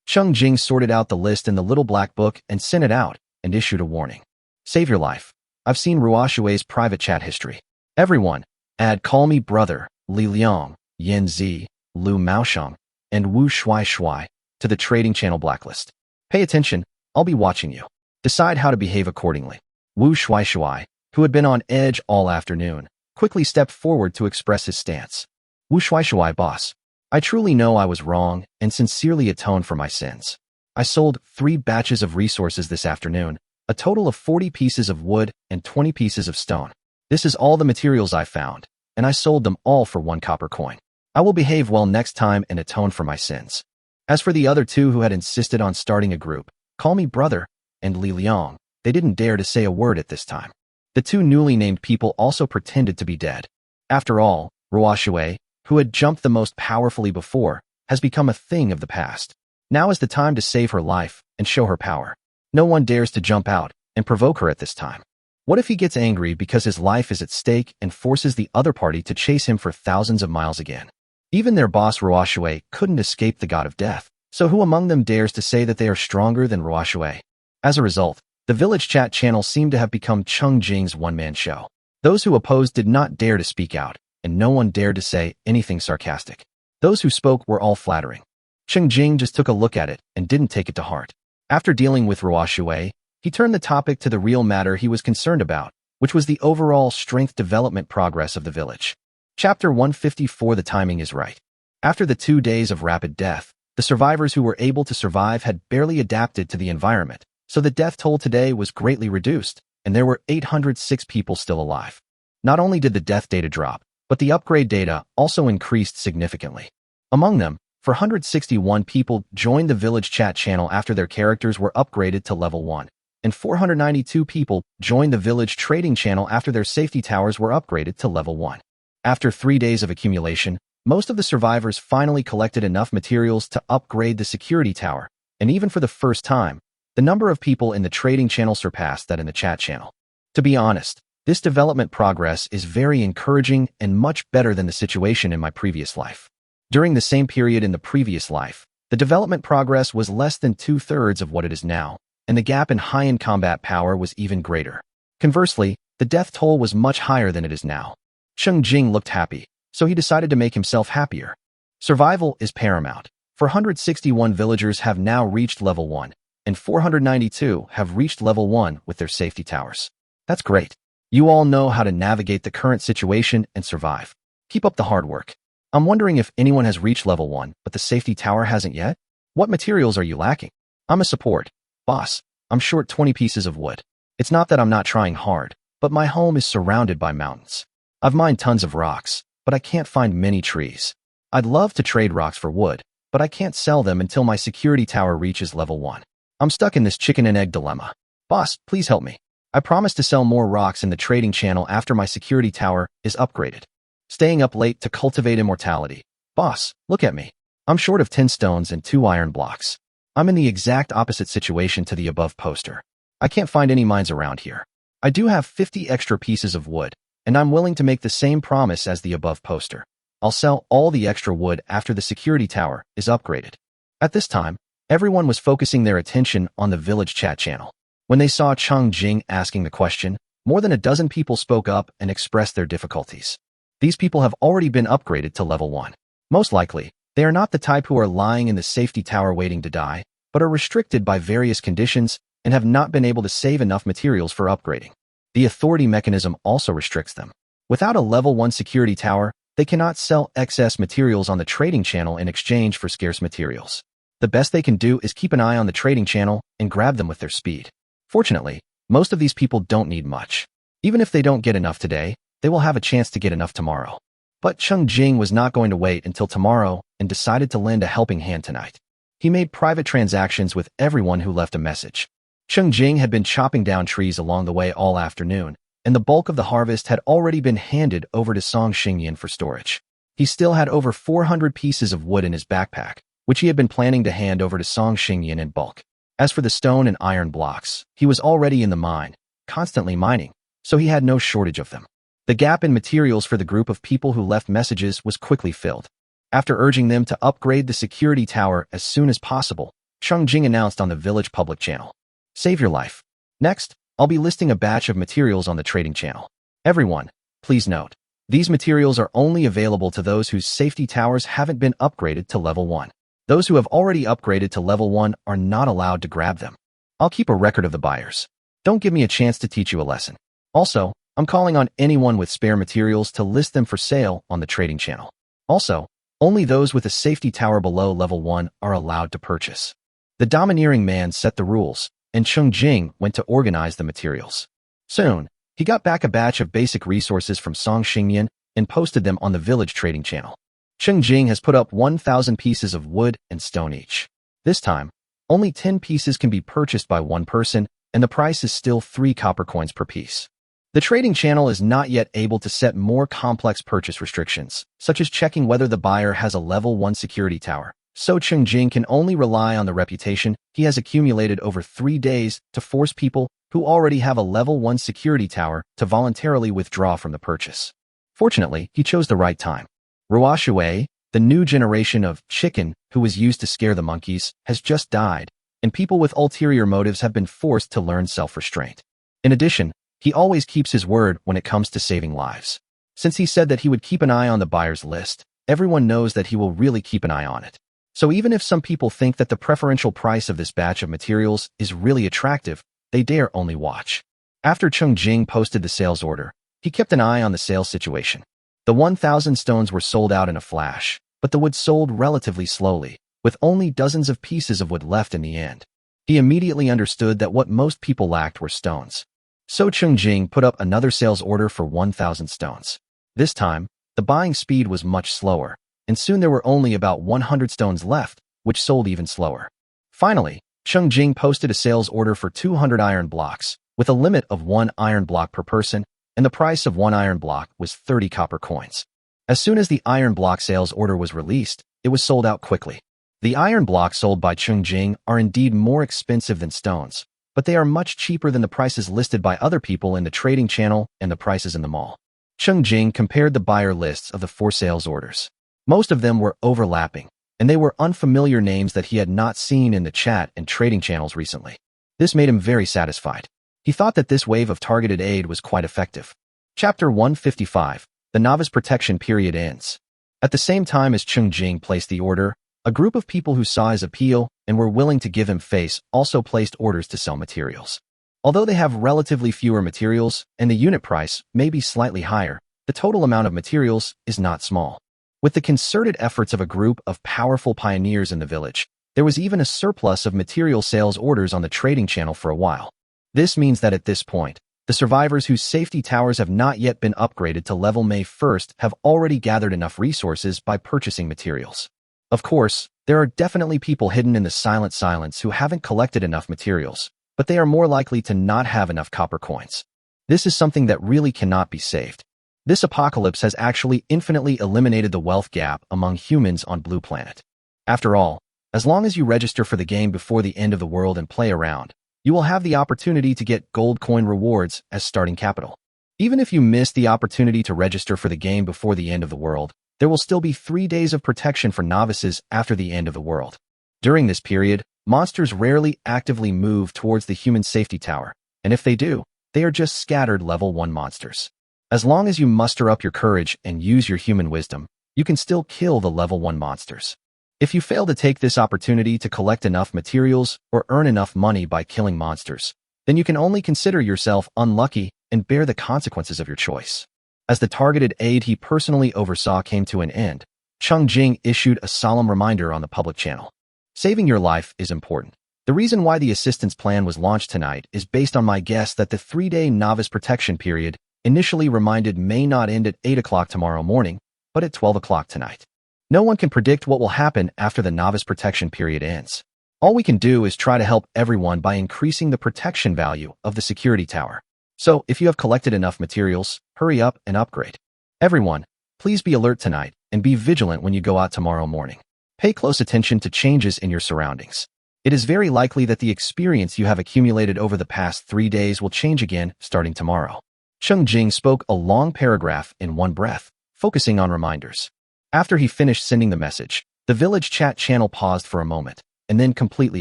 [SPEAKER 1] Cheng Jing sorted out the list in the little black book and sent it out and issued a warning. Save your life. I've seen Ruoshui's private chat history. Everyone, add Call Me Brother, Li Liang, Yan Zi, Lu Maosheng, and Wu Shui Shui to the trading channel blacklist. Pay attention, I'll be watching you. Decide how to behave accordingly. Wu Shui Shui, who had been on edge all afternoon, quickly stepped forward to express his stance. Wu Shui Shui boss. I truly know I was wrong and sincerely atone for my sins. I sold 3 batches of resources this afternoon, a total of 40 pieces of wood and 20 pieces of stone. This is all the materials I found, and I sold them all for 1 copper coin. I will behave well next time and atone for my sins. As for the other 2 who had insisted on starting a group, Call Me Brother and Li Liang, they didn't dare to say a word at this time. The 2 newly named people also pretended to be dead. After all, Ruoshui, who had jumped the most powerfully before, has become a thing of the past. Now is the time to save her life and show her power. No one dares to jump out and provoke her at this time. What if he gets angry because his life is at stake and forces the other party to chase him for thousands of miles again? Even their boss Ruoshui couldn't escape the god of death, so who among them dares to say that they are stronger than Ruoshui? As a result, the village chat channel seemed to have become Cheng Jing's one-man show. Those who opposed did not dare to speak out, and no one dared to say anything sarcastic. Those who spoke were all flattering. Cheng Jing just took a look at it and didn't take it to heart. After dealing with Ruoshui, he turned the topic to the real matter he was concerned about, which was the overall strength development progress of the village. Chapter 154. The timing is right. After the 2 days of rapid death, the survivors who were able to survive had barely adapted to the environment, so the death toll today was greatly reduced, and there were 806 people still alive. Not only did the death data drop, but the upgrade data also increased significantly. Among them, 461 people joined the village chat channel after their characters were upgraded to level 1, and 492 people joined the village trading channel after their safety towers were upgraded to level 1. After 3 days of accumulation, most of the survivors finally collected enough materials to upgrade the security tower, and even for the first time, the number of people in the trading channel surpassed that in the chat channel. To be honest, this development progress is very encouraging and much better than the situation in my previous life. During the same period in the previous life, the development progress was less than 2/3 of what it is now, and the gap in high-end combat power was even greater. Conversely, the death toll was much higher than it is now. Cheng Jing looked happy, so he decided to make himself happier. Survival is paramount. 461 villagers have now reached level 1, and 492 have reached level 1 with their safety towers. That's great. You all know how to navigate the current situation and survive. Keep up the hard work. I'm wondering if anyone has reached level 1, but the safety tower hasn't yet? What materials are you lacking? I'm a support. Boss, I'm short 20 pieces of wood. It's not that I'm not trying hard, but my home is surrounded by mountains. I've mined tons of rocks, but I can't find many trees. I'd love to trade rocks for wood, but I can't sell them until my security tower reaches level 1. I'm stuck in this chicken and egg dilemma. Boss, please help me. I promise to sell more rocks in the trading channel after my security tower is upgraded. Staying up late to cultivate immortality. Boss, look at me. I'm short of 10 stones and 2 iron blocks. I'm in the exact opposite situation to the above poster. I can't find any mines around here. I do have 50 extra pieces of wood, and I'm willing to make the same promise as the above poster. I'll sell all the extra wood after the security tower is upgraded. At this time, everyone was focusing their attention on the village chat channel. When they saw Cheng Jing asking the question, more than a dozen people spoke up and expressed their difficulties. These people have already been upgraded to level 1. Most likely, they are not the type who are lying in the safety tower waiting to die, but are restricted by various conditions and have not been able to save enough materials for upgrading. The authority mechanism also restricts them. Without a level 1 security tower, they cannot sell excess materials on the trading channel in exchange for scarce materials. The best they can do is keep an eye on the trading channel and grab them with their speed. Fortunately, most of these people don't need much. Even if they don't get enough today, they will have a chance to get enough tomorrow. But Cheng Jing was not going to wait until tomorrow and decided to lend a helping hand tonight. He made private transactions with everyone who left a message. Cheng Jing had been chopping down trees along the way all afternoon, and the bulk of the harvest had already been handed over to Song Xingyan for storage. He still had over 400 pieces of wood in his backpack, which he had been planning to hand over to Song Xingyan in bulk. As for the stone and iron blocks, he was already in the mine, constantly mining, so he had no shortage of them. The gap in materials for the group of people who left messages was quickly filled. After urging them to upgrade the security tower as soon as possible, Cheng Jing announced on the village public channel, "Save your life." Next, I'll be listing a batch of materials on the trading channel. Everyone, please note, these materials are only available to those whose safety towers haven't been upgraded to level 1. Those who have already upgraded to level 1 are not allowed to grab them. I'll keep a record of the buyers. Don't give me a chance to teach you a lesson. Also, I'm calling on anyone with spare materials to list them for sale on the trading channel. Also, only those with a safety tower below level 1 are allowed to purchase. The domineering man set the rules, and Cheng Jing went to organize the materials. Soon, he got back a batch of basic resources from Song Xingyan and posted them on the village trading channel. Cheng Jing has put up 1,000 pieces of wood and stone each. This time, only 10 pieces can be purchased by one person, and the price is still 3 copper coins per piece. The trading channel is not yet able to set more complex purchase restrictions, such as checking whether the buyer has a level 1 security tower, so Cheng Jing can only rely on the reputation he has accumulated over 3 days to force people who already have a level 1 security tower to voluntarily withdraw from the purchase. Fortunately, he chose the right time. Ruoshui, the new generation of chicken who was used to scare the monkeys, has just died, and people with ulterior motives have been forced to learn self-restraint. In addition, he always keeps his word when it comes to saving lives. Since he said that he would keep an eye on the buyer's list, everyone knows that he will really keep an eye on it. So even if some people think that the preferential price of this batch of materials is really attractive, they dare only watch. After Cheng Jing posted the sales order, he kept an eye on the sales situation. The 1,000 stones were sold out in a flash, but the wood sold relatively slowly, with only dozens of pieces of wood left in the end. He immediately understood that what most people lacked were stones. So Cheng Jing put up another sales order for 1,000 stones. This time, the buying speed was much slower, and soon there were only about 100 stones left, which sold even slower. Finally, Cheng Jing posted a sales order for 200 iron blocks, with a limit of 1 iron block per person, and the price of 1 iron block was 30 copper coins. As soon as the iron block sales order was released, it was sold out quickly. The iron blocks sold by Cheng Jing are indeed more expensive than stones, but they are much cheaper than the prices listed by other people in the trading channel and the prices in the mall. Cheng Jing compared the buyer lists of the 4 sales orders. Most of them were overlapping, and they were unfamiliar names that he had not seen in the chat and trading channels recently. This made him very satisfied. He thought that this wave of targeted aid was quite effective. Chapter 155. The Novice Protection Period ends. At the same time as Cheng Jing placed the order, a group of people who saw his appeal and were willing to give him face also placed orders to sell materials. Although they have relatively fewer materials and the unit price may be slightly higher, the total amount of materials is not small. With the concerted efforts of a group of powerful pioneers in the village, there was even a surplus of material sales orders on the trading channel for a while. This means that at this point, the survivors whose safety towers have not yet been upgraded to level May 1st have already gathered enough resources by purchasing materials. Of course, there are definitely people hidden in the silence who haven't collected enough materials, but they are more likely to not have enough copper coins. This is something that really cannot be saved. This apocalypse has actually infinitely eliminated the wealth gap among humans on Blue Planet. After all, as long as you register for the game before the end of the world and play around, you will have the opportunity to get gold coin rewards as starting capital. Even if you miss the opportunity to register for the game before the end of the world, there will still be 3 days of protection for novices after the end of the world. During this period, monsters rarely actively move towards the human safety tower, and if they do, they are just scattered level 1 monsters. As long as you muster up your courage and use your human wisdom, you can still kill the level 1 monsters. If you fail to take this opportunity to collect enough materials or earn enough money by killing monsters, then you can only consider yourself unlucky and bear the consequences of your choice. As the targeted aid he personally oversaw came to an end, Cheng Jing issued a solemn reminder on the public channel. Saving your life is important. The reason why the assistance plan was launched tonight is based on my guess that the 3-day novice protection period initially reminded may not end at 8 o'clock tomorrow morning, but at 12 o'clock tonight. No one can predict what will happen after the novice protection period ends. All we can do is try to help everyone by increasing the protection value of the security tower. So, if you have collected enough materials, hurry up and upgrade. Everyone, please be alert tonight and be vigilant when you go out tomorrow morning. Pay close attention to changes in your surroundings. It is very likely that the experience you have accumulated over the past 3 days will change again starting tomorrow. Cheng Jing spoke a long paragraph in one breath, focusing on reminders. After he finished sending the message, the village chat channel paused for a moment, and then completely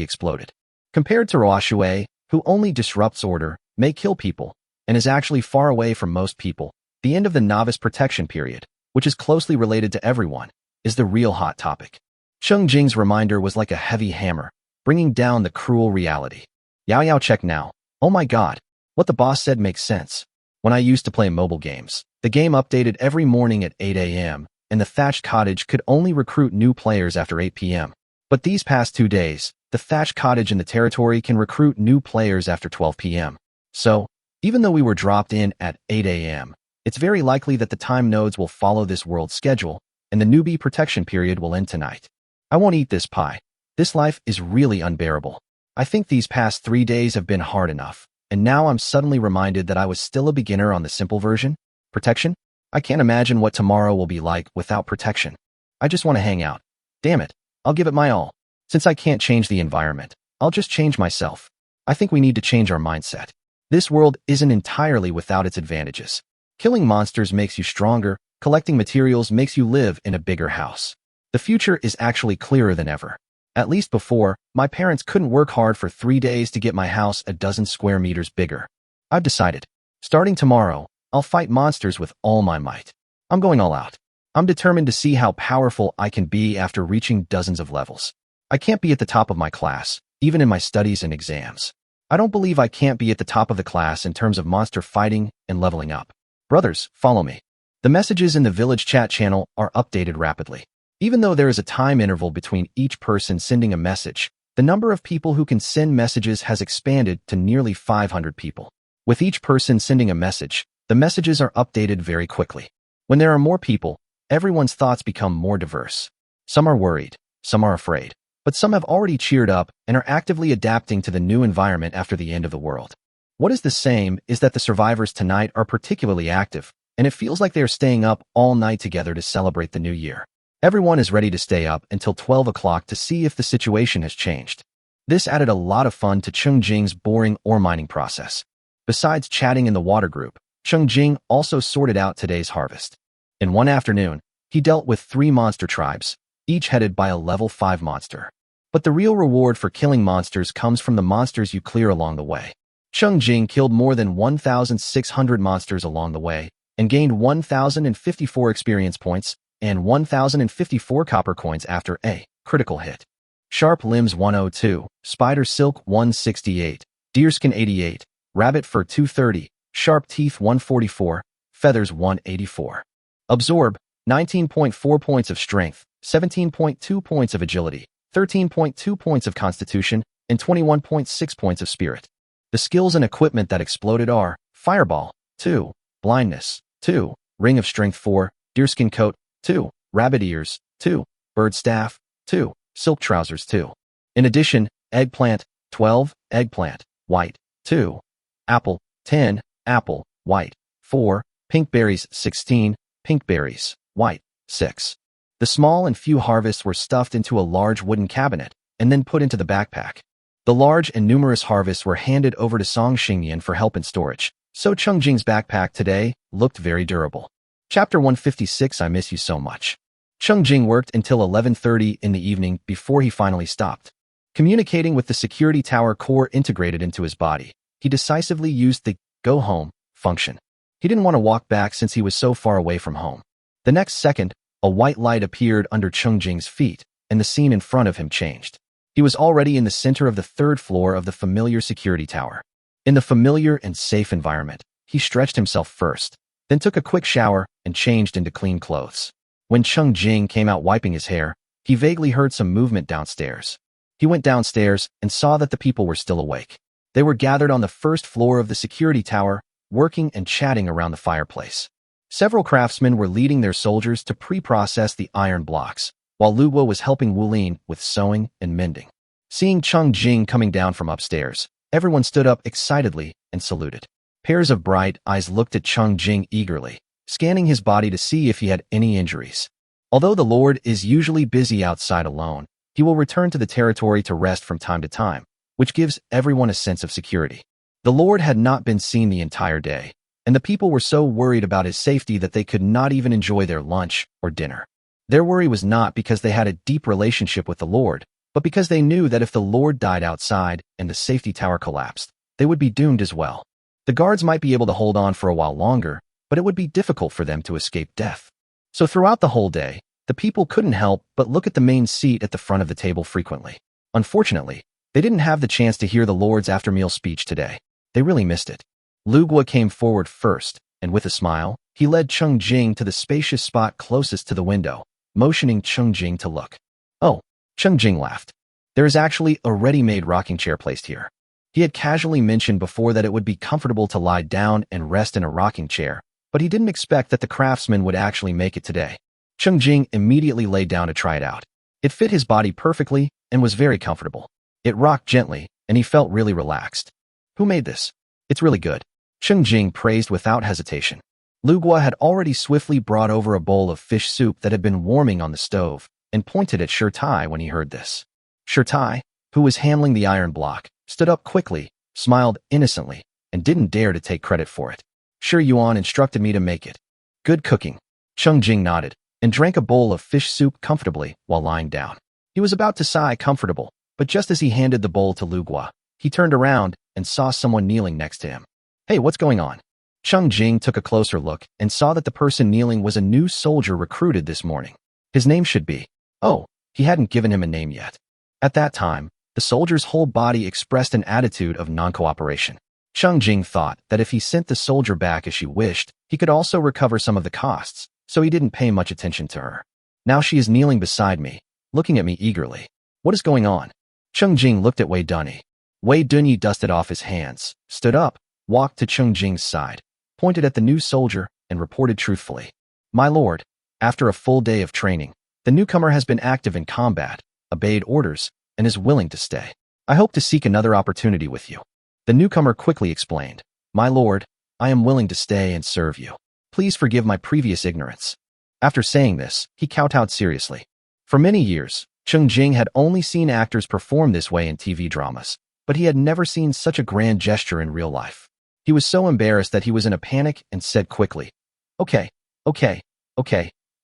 [SPEAKER 1] exploded. Compared to Roashue, who only disrupts order, may kill people, and is actually far away from most people, the end of the novice protection period, which is closely related to everyone, is the real hot topic. Cheng Jing's reminder was like a heavy hammer, bringing down the cruel reality. Yao check now. Oh my god, what the boss said makes sense. When I used to play mobile games, the game updated every morning at 8 a.m., and the thatched cottage could only recruit new players after 8 p.m. But these past 2 days, the thatched cottage in the territory can recruit new players after 12 p.m. So, even though we were dropped in at 8 a.m., it's very likely that the time nodes will follow this world schedule, and the newbie protection period will end tonight. I won't eat this pie. This life is really unbearable. I think these past 3 days have been hard enough, and now I'm suddenly reminded that I was still a beginner on the simple version. Protection? I can't imagine what tomorrow will be like without protection. I just want to hang out. Damn it, I'll give it my all. Since I can't change the environment, I'll just change myself. I think we need to change our mindset. This world isn't entirely without its advantages. Killing monsters makes you stronger, collecting materials makes you live in a bigger house. The future is actually clearer than ever. At least before, my parents couldn't work hard for 3 days to get my house a dozen square meters bigger. I've decided. Starting tomorrow, I'll fight monsters with all my might. I'm going all out. I'm determined to see how powerful I can be after reaching dozens of levels. I can't be at the top of my class, even in my studies and exams. I don't believe I can't be at the top of the class in terms of monster fighting and leveling up. Brothers, follow me. The messages in the village chat channel are updated rapidly. Even though there is a time interval between each person sending a message, the number of people who can send messages has expanded to nearly 500 people. With each person sending a message, the messages are updated very quickly. When there are more people, everyone's thoughts become more diverse. Some are worried, some are afraid, but some have already cheered up and are actively adapting to the new environment after the end of the world. What is the same is that the survivors tonight are particularly active, and it feels like they are staying up all night together to celebrate the new year. Everyone is ready to stay up until 12 o'clock to see if the situation has changed. This added a lot of fun to Cheng Jing's boring ore mining process. Besides chatting in the water group, Cheng Jing also sorted out today's harvest. In one afternoon, he dealt with 3 monster tribes, each headed by a level 5 monster. But the real reward for killing monsters comes from the monsters you clear along the way. Cheng Jing killed more than 1,600 monsters along the way and gained 1,054 experience points and 1,054 copper coins after a critical hit. Sharp Limbs 102, Spider Silk 168, Deerskin 88, Rabbit Fur 230, Sharp Teeth 144, Feathers 184. Absorb 19.4 points of Strength, 17.2 points of Agility, 13.2 points of Constitution, and 21.6 points of Spirit. The skills and equipment that exploded are Fireball 2, Blindness 2, Ring of Strength 4, Deerskin Coat 2, Rabbit Ears 2, Bird Staff 2, Silk Trousers 2. In addition, Eggplant 12, Eggplant White 2, Apple 10, Apple White 4, Pink Berries 16, Pink Berries White 6. The small and few harvests were stuffed into a large wooden cabinet and then put into the backpack. The large and numerous harvests were handed over to Song Xingyan for help in storage, so Cheng Jing's backpack today looked very durable. Chapter 156 I Miss You So Much. Cheng Jing worked until 11:30 in the evening before he finally stopped. Communicating with the security tower core integrated into his body, he decisively used the go home function. He didn't want to walk back since he was so far away from home. The next second, a white light appeared under Cheng Jing's feet, and the scene in front of him changed. He was already in the center of the 3rd floor of the familiar security tower. In the familiar and safe environment, he stretched himself first, then took a quick shower and changed into clean clothes. When Cheng Jing came out wiping his hair, he vaguely heard some movement downstairs. He went downstairs and saw that the people were still awake. They were gathered on the 1st floor of the security tower, working and chatting around the fireplace. Several craftsmen were leading their soldiers to pre-process the iron blocks, while Lu Guo was helping Wu Lin with sewing and mending. Seeing Cheng Jing coming down from upstairs, everyone stood up excitedly and saluted. Pairs of bright eyes looked at Cheng Jing eagerly, scanning his body to see if he had any injuries. Although the Lord is usually busy outside alone, he will return to the territory to rest from time to time, which gives everyone a sense of security. The Lord had not been seen the entire day, and the people were so worried about his safety that they could not even enjoy their lunch or dinner. Their worry was not because they had a deep relationship with the Lord, but because they knew that if the Lord died outside and the safety tower collapsed, they would be doomed as well. The guards might be able to hold on for a while longer, but it would be difficult for them to escape death. So throughout the whole day, the people couldn't help but look at the main seat at the front of the table frequently. Unfortunately, they didn't have the chance to hear the Lord's after-meal speech today. They really missed it. Lu Guo came forward first, and with a smile, he led Cheng Jing to the spacious spot closest to the window, motioning Cheng Jing to look. Oh, Cheng Jing laughed. There is actually a ready-made rocking chair placed here. He had casually mentioned before that it would be comfortable to lie down and rest in a rocking chair, but he didn't expect that the craftsman would actually make it today. Cheng Jing immediately lay down to try it out. It fit his body perfectly and was very comfortable. It rocked gently, and he felt really relaxed. Who made this? It's really good. Cheng Jing praised without hesitation. Lu Guo had already swiftly brought over a bowl of fish soup that had been warming on the stove and pointed at Shirtai when he heard this. Shirtai, who was handling the iron block, stood up quickly, smiled innocently, and didn't dare to take credit for it. Shi Yuan instructed me to make it. Good cooking. Cheng Jing nodded and drank a bowl of fish soup comfortably while lying down. He was about to sigh comfortable, but just as he handed the bowl to Lu Guo, he turned around and saw someone kneeling next to him. Hey, what's going on? Cheng Jing took a closer look and saw that the person kneeling was a new soldier recruited this morning. His name should be... Oh, he hadn't given him a name yet. At that time, The soldier's whole body expressed an attitude of non-cooperation. Cheng Jing thought that if he sent the soldier back as she wished, he could also recover some of the costs, so he didn't pay much attention to her. Now she is kneeling beside me, looking at me eagerly. What is going on? Cheng Jing looked at Wei Dunyi. Wei Dunyi dusted off his hands, stood up, walked to Cheng Jing's side, pointed at the new soldier, and reported truthfully. My lord, after a full day of training, the newcomer has been active in combat, obeyed orders, and is willing to stay. I hope to seek another opportunity with you. The newcomer quickly explained, My lord, I am willing to stay and serve you. Please forgive my previous ignorance. After saying this, he kowtowed seriously. For many years, Cheng Jing had only seen actors perform this way in TV dramas, but he had never seen such a grand gesture in real life. He was so embarrassed that he was in a panic and said quickly, Okay,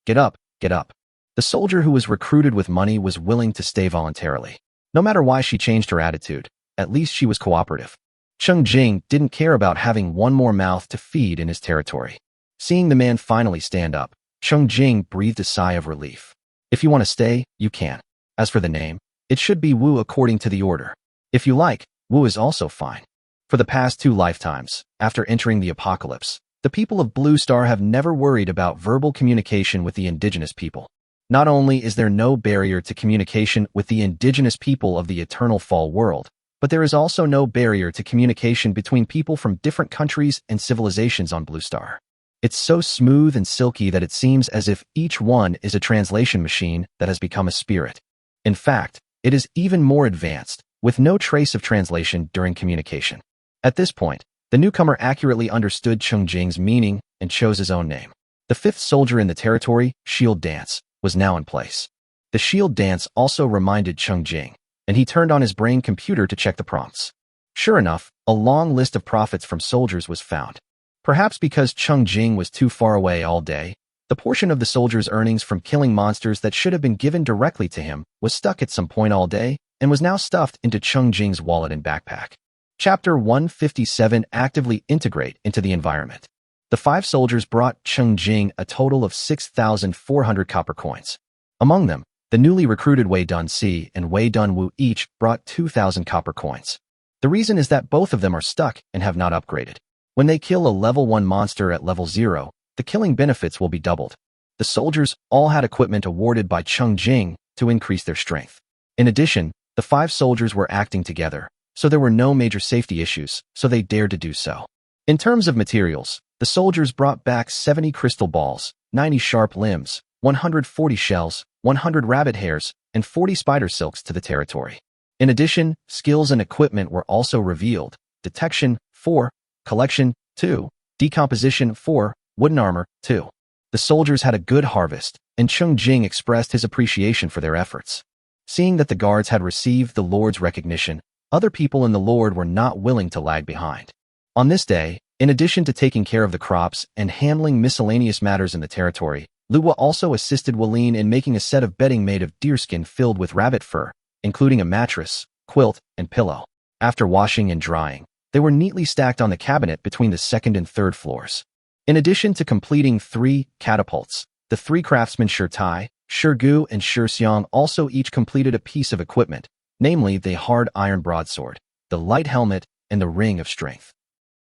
[SPEAKER 1] get up, get up. The soldier who was recruited with money was willing to stay voluntarily. No matter why she changed her attitude, at least she was cooperative. Cheng Jing didn't care about having one more mouth to feed in his territory. Seeing the man finally stand up, Cheng Jing breathed a sigh of relief. If you want to stay, you can. As for the name, it should be Wu according to the order. If you like, Wu is also fine. For the past 2 lifetimes, after entering the apocalypse, the people of Blue Star have never worried about verbal communication with the indigenous people. Not only is there no barrier to communication with the indigenous people of the Eternal Fall world, but there is also no barrier to communication between people from different countries and civilizations on Blue Star. It's so smooth and silky that it seems as if each one is a translation machine that has become a spirit. In fact, it is even more advanced, with no trace of translation during communication. At this point, the newcomer accurately understood Cheng Jing's meaning and chose his own name. The 5th soldier in the territory, Shield Dance, was now in place. The Shield Dance also reminded Cheng Jing, and he turned on his brain computer to check the prompts. Sure enough, a long list of profits from soldiers was found. Perhaps because Cheng Jing was too far away all day, the portion of the soldier's earnings from killing monsters that should have been given directly to him was stuck at some point all day and was now stuffed into Cheng Jing's wallet and backpack. Chapter 157 Actively Integrate into the Environment. The 5 soldiers brought Cheng Jing a total of 6,400 copper coins. Among them, the newly recruited Wei Dunyi and Wei Dunwu each brought 2,000 copper coins. The reason is that both of them are stuck and have not upgraded. When they kill a level 1 monster at level 0, the killing benefits will be doubled. The soldiers all had equipment awarded by Cheng Jing to increase their strength. In addition, the 5 soldiers were acting together, so there were no major safety issues, so they dared to do so. In terms of materials, the soldiers brought back 70 crystal balls, 90 sharp limbs, 140 shells, 100 rabbit hairs, and 40 spider silks to the territory. In addition, skills and equipment were also revealed: detection, 4, collection, 2, decomposition, 4, wooden armor, 2. The soldiers had a good harvest, and Cheng Jing expressed his appreciation for their efforts. Seeing that the guards had received the Lord's recognition, other people in the Lord were not willing to lag behind. On this day, in addition to taking care of the crops and handling miscellaneous matters in the territory, Luwa also assisted Walene in making a set of bedding made of deerskin filled with rabbit fur, including a mattress, quilt, and pillow. After washing and drying, they were neatly stacked on the cabinet between the 2nd and 3rd floors. In addition to completing 3 catapults, the 3 craftsmen Shi Tai, Shi Gu, and Shi Xiang also each completed a piece of equipment, namely the hard iron broadsword, the light helmet, and the ring of strength.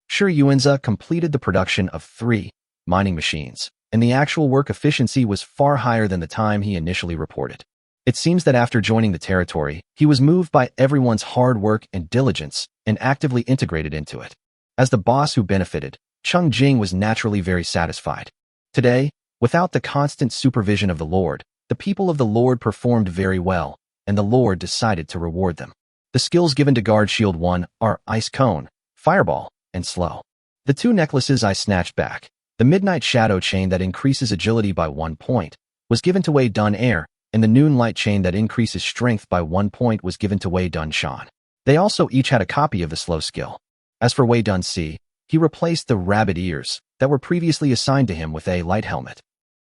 [SPEAKER 1] Shi Yuanza completed the production of 3 mining machines, and the actual work efficiency was far higher than the time he initially reported. It seems that after joining the territory, he was moved by everyone's hard work and diligence and actively integrated into it. As the boss who benefited, Cheng Jing was naturally very satisfied. Today, without the constant supervision of the Lord, the people of the Lord performed very well, and the Lord decided to reward them. The skills given to Guard Shield 1 are Ice Cone, Fireball, and Slow. The 2 necklaces I snatched back, the Midnight Shadow Chain that increases agility by 1 point, was given to Wei Dun Air, and the Noon Light Chain that increases strength by 1 point was given to Wei Dun Shan. They also each had a copy of the Slow skill. As for Wei Dunyi, he replaced the rabbit ears that were previously assigned to him with a light helmet.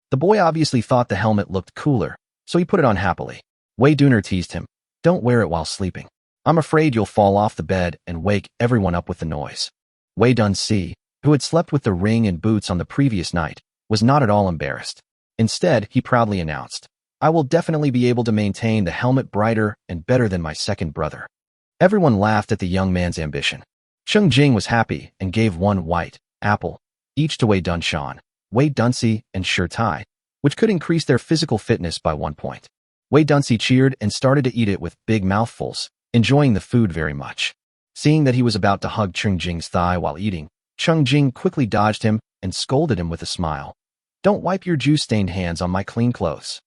[SPEAKER 1] The boy obviously thought the helmet looked cooler, so he put it on happily. Wei Duner teased him, "Don't wear it while sleeping. I'm afraid you'll fall off the bed and wake everyone up with the noise." Wei Dunyi, who had slept with the ring and boots on the previous night, was not at all embarrassed. Instead, he proudly announced, "I will definitely be able to maintain the helmet brighter and better than my second brother." Everyone laughed at the young man's ambition. Cheng Jing was happy and gave one white apple each to Wei Dunshan, Wei Dunsi, and Shi Tai, which could increase their physical fitness by 1 point. Wei Dunsi cheered and started to eat it with big mouthfuls, enjoying the food very much. Seeing that he was about to hug Cheng Jing's thigh while eating, Cheng Jing quickly dodged him and scolded him with a smile. "Don't wipe your juice-stained hands on my clean clothes."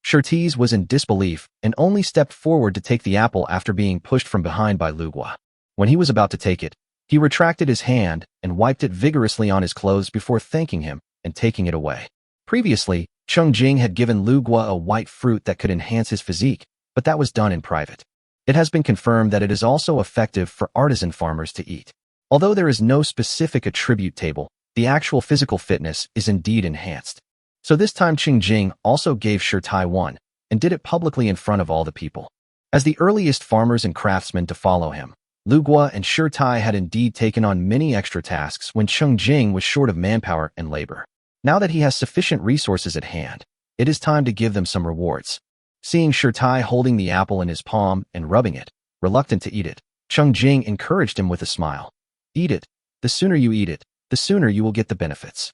[SPEAKER 1] Shi Tai was in disbelief and only stepped forward to take the apple after being pushed from behind by Lu Gua. When he was about to take it, he retracted his hand and wiped it vigorously on his clothes before thanking him and taking it away. Previously, Cheng Jing had given Lu Gua a white fruit that could enhance his physique, but that was done in private. It has been confirmed that it is also effective for artisan farmers to eat. Although there is no specific attribute table, the actual physical fitness is indeed enhanced. So this time Cheng Jing also gave Shi Tai one, and did it publicly in front of all the people. As the earliest farmers and craftsmen to follow him, Lu Gua and Shi Tai had indeed taken on many extra tasks when Cheng Jing was short of manpower and labor. Now that he has sufficient resources at hand, it is time to give them some rewards. Seeing Shi Tai holding the apple in his palm and rubbing it, reluctant to eat it, Cheng Jing encouraged him with a smile. "Eat it. The sooner you eat it, the sooner you will get the benefits."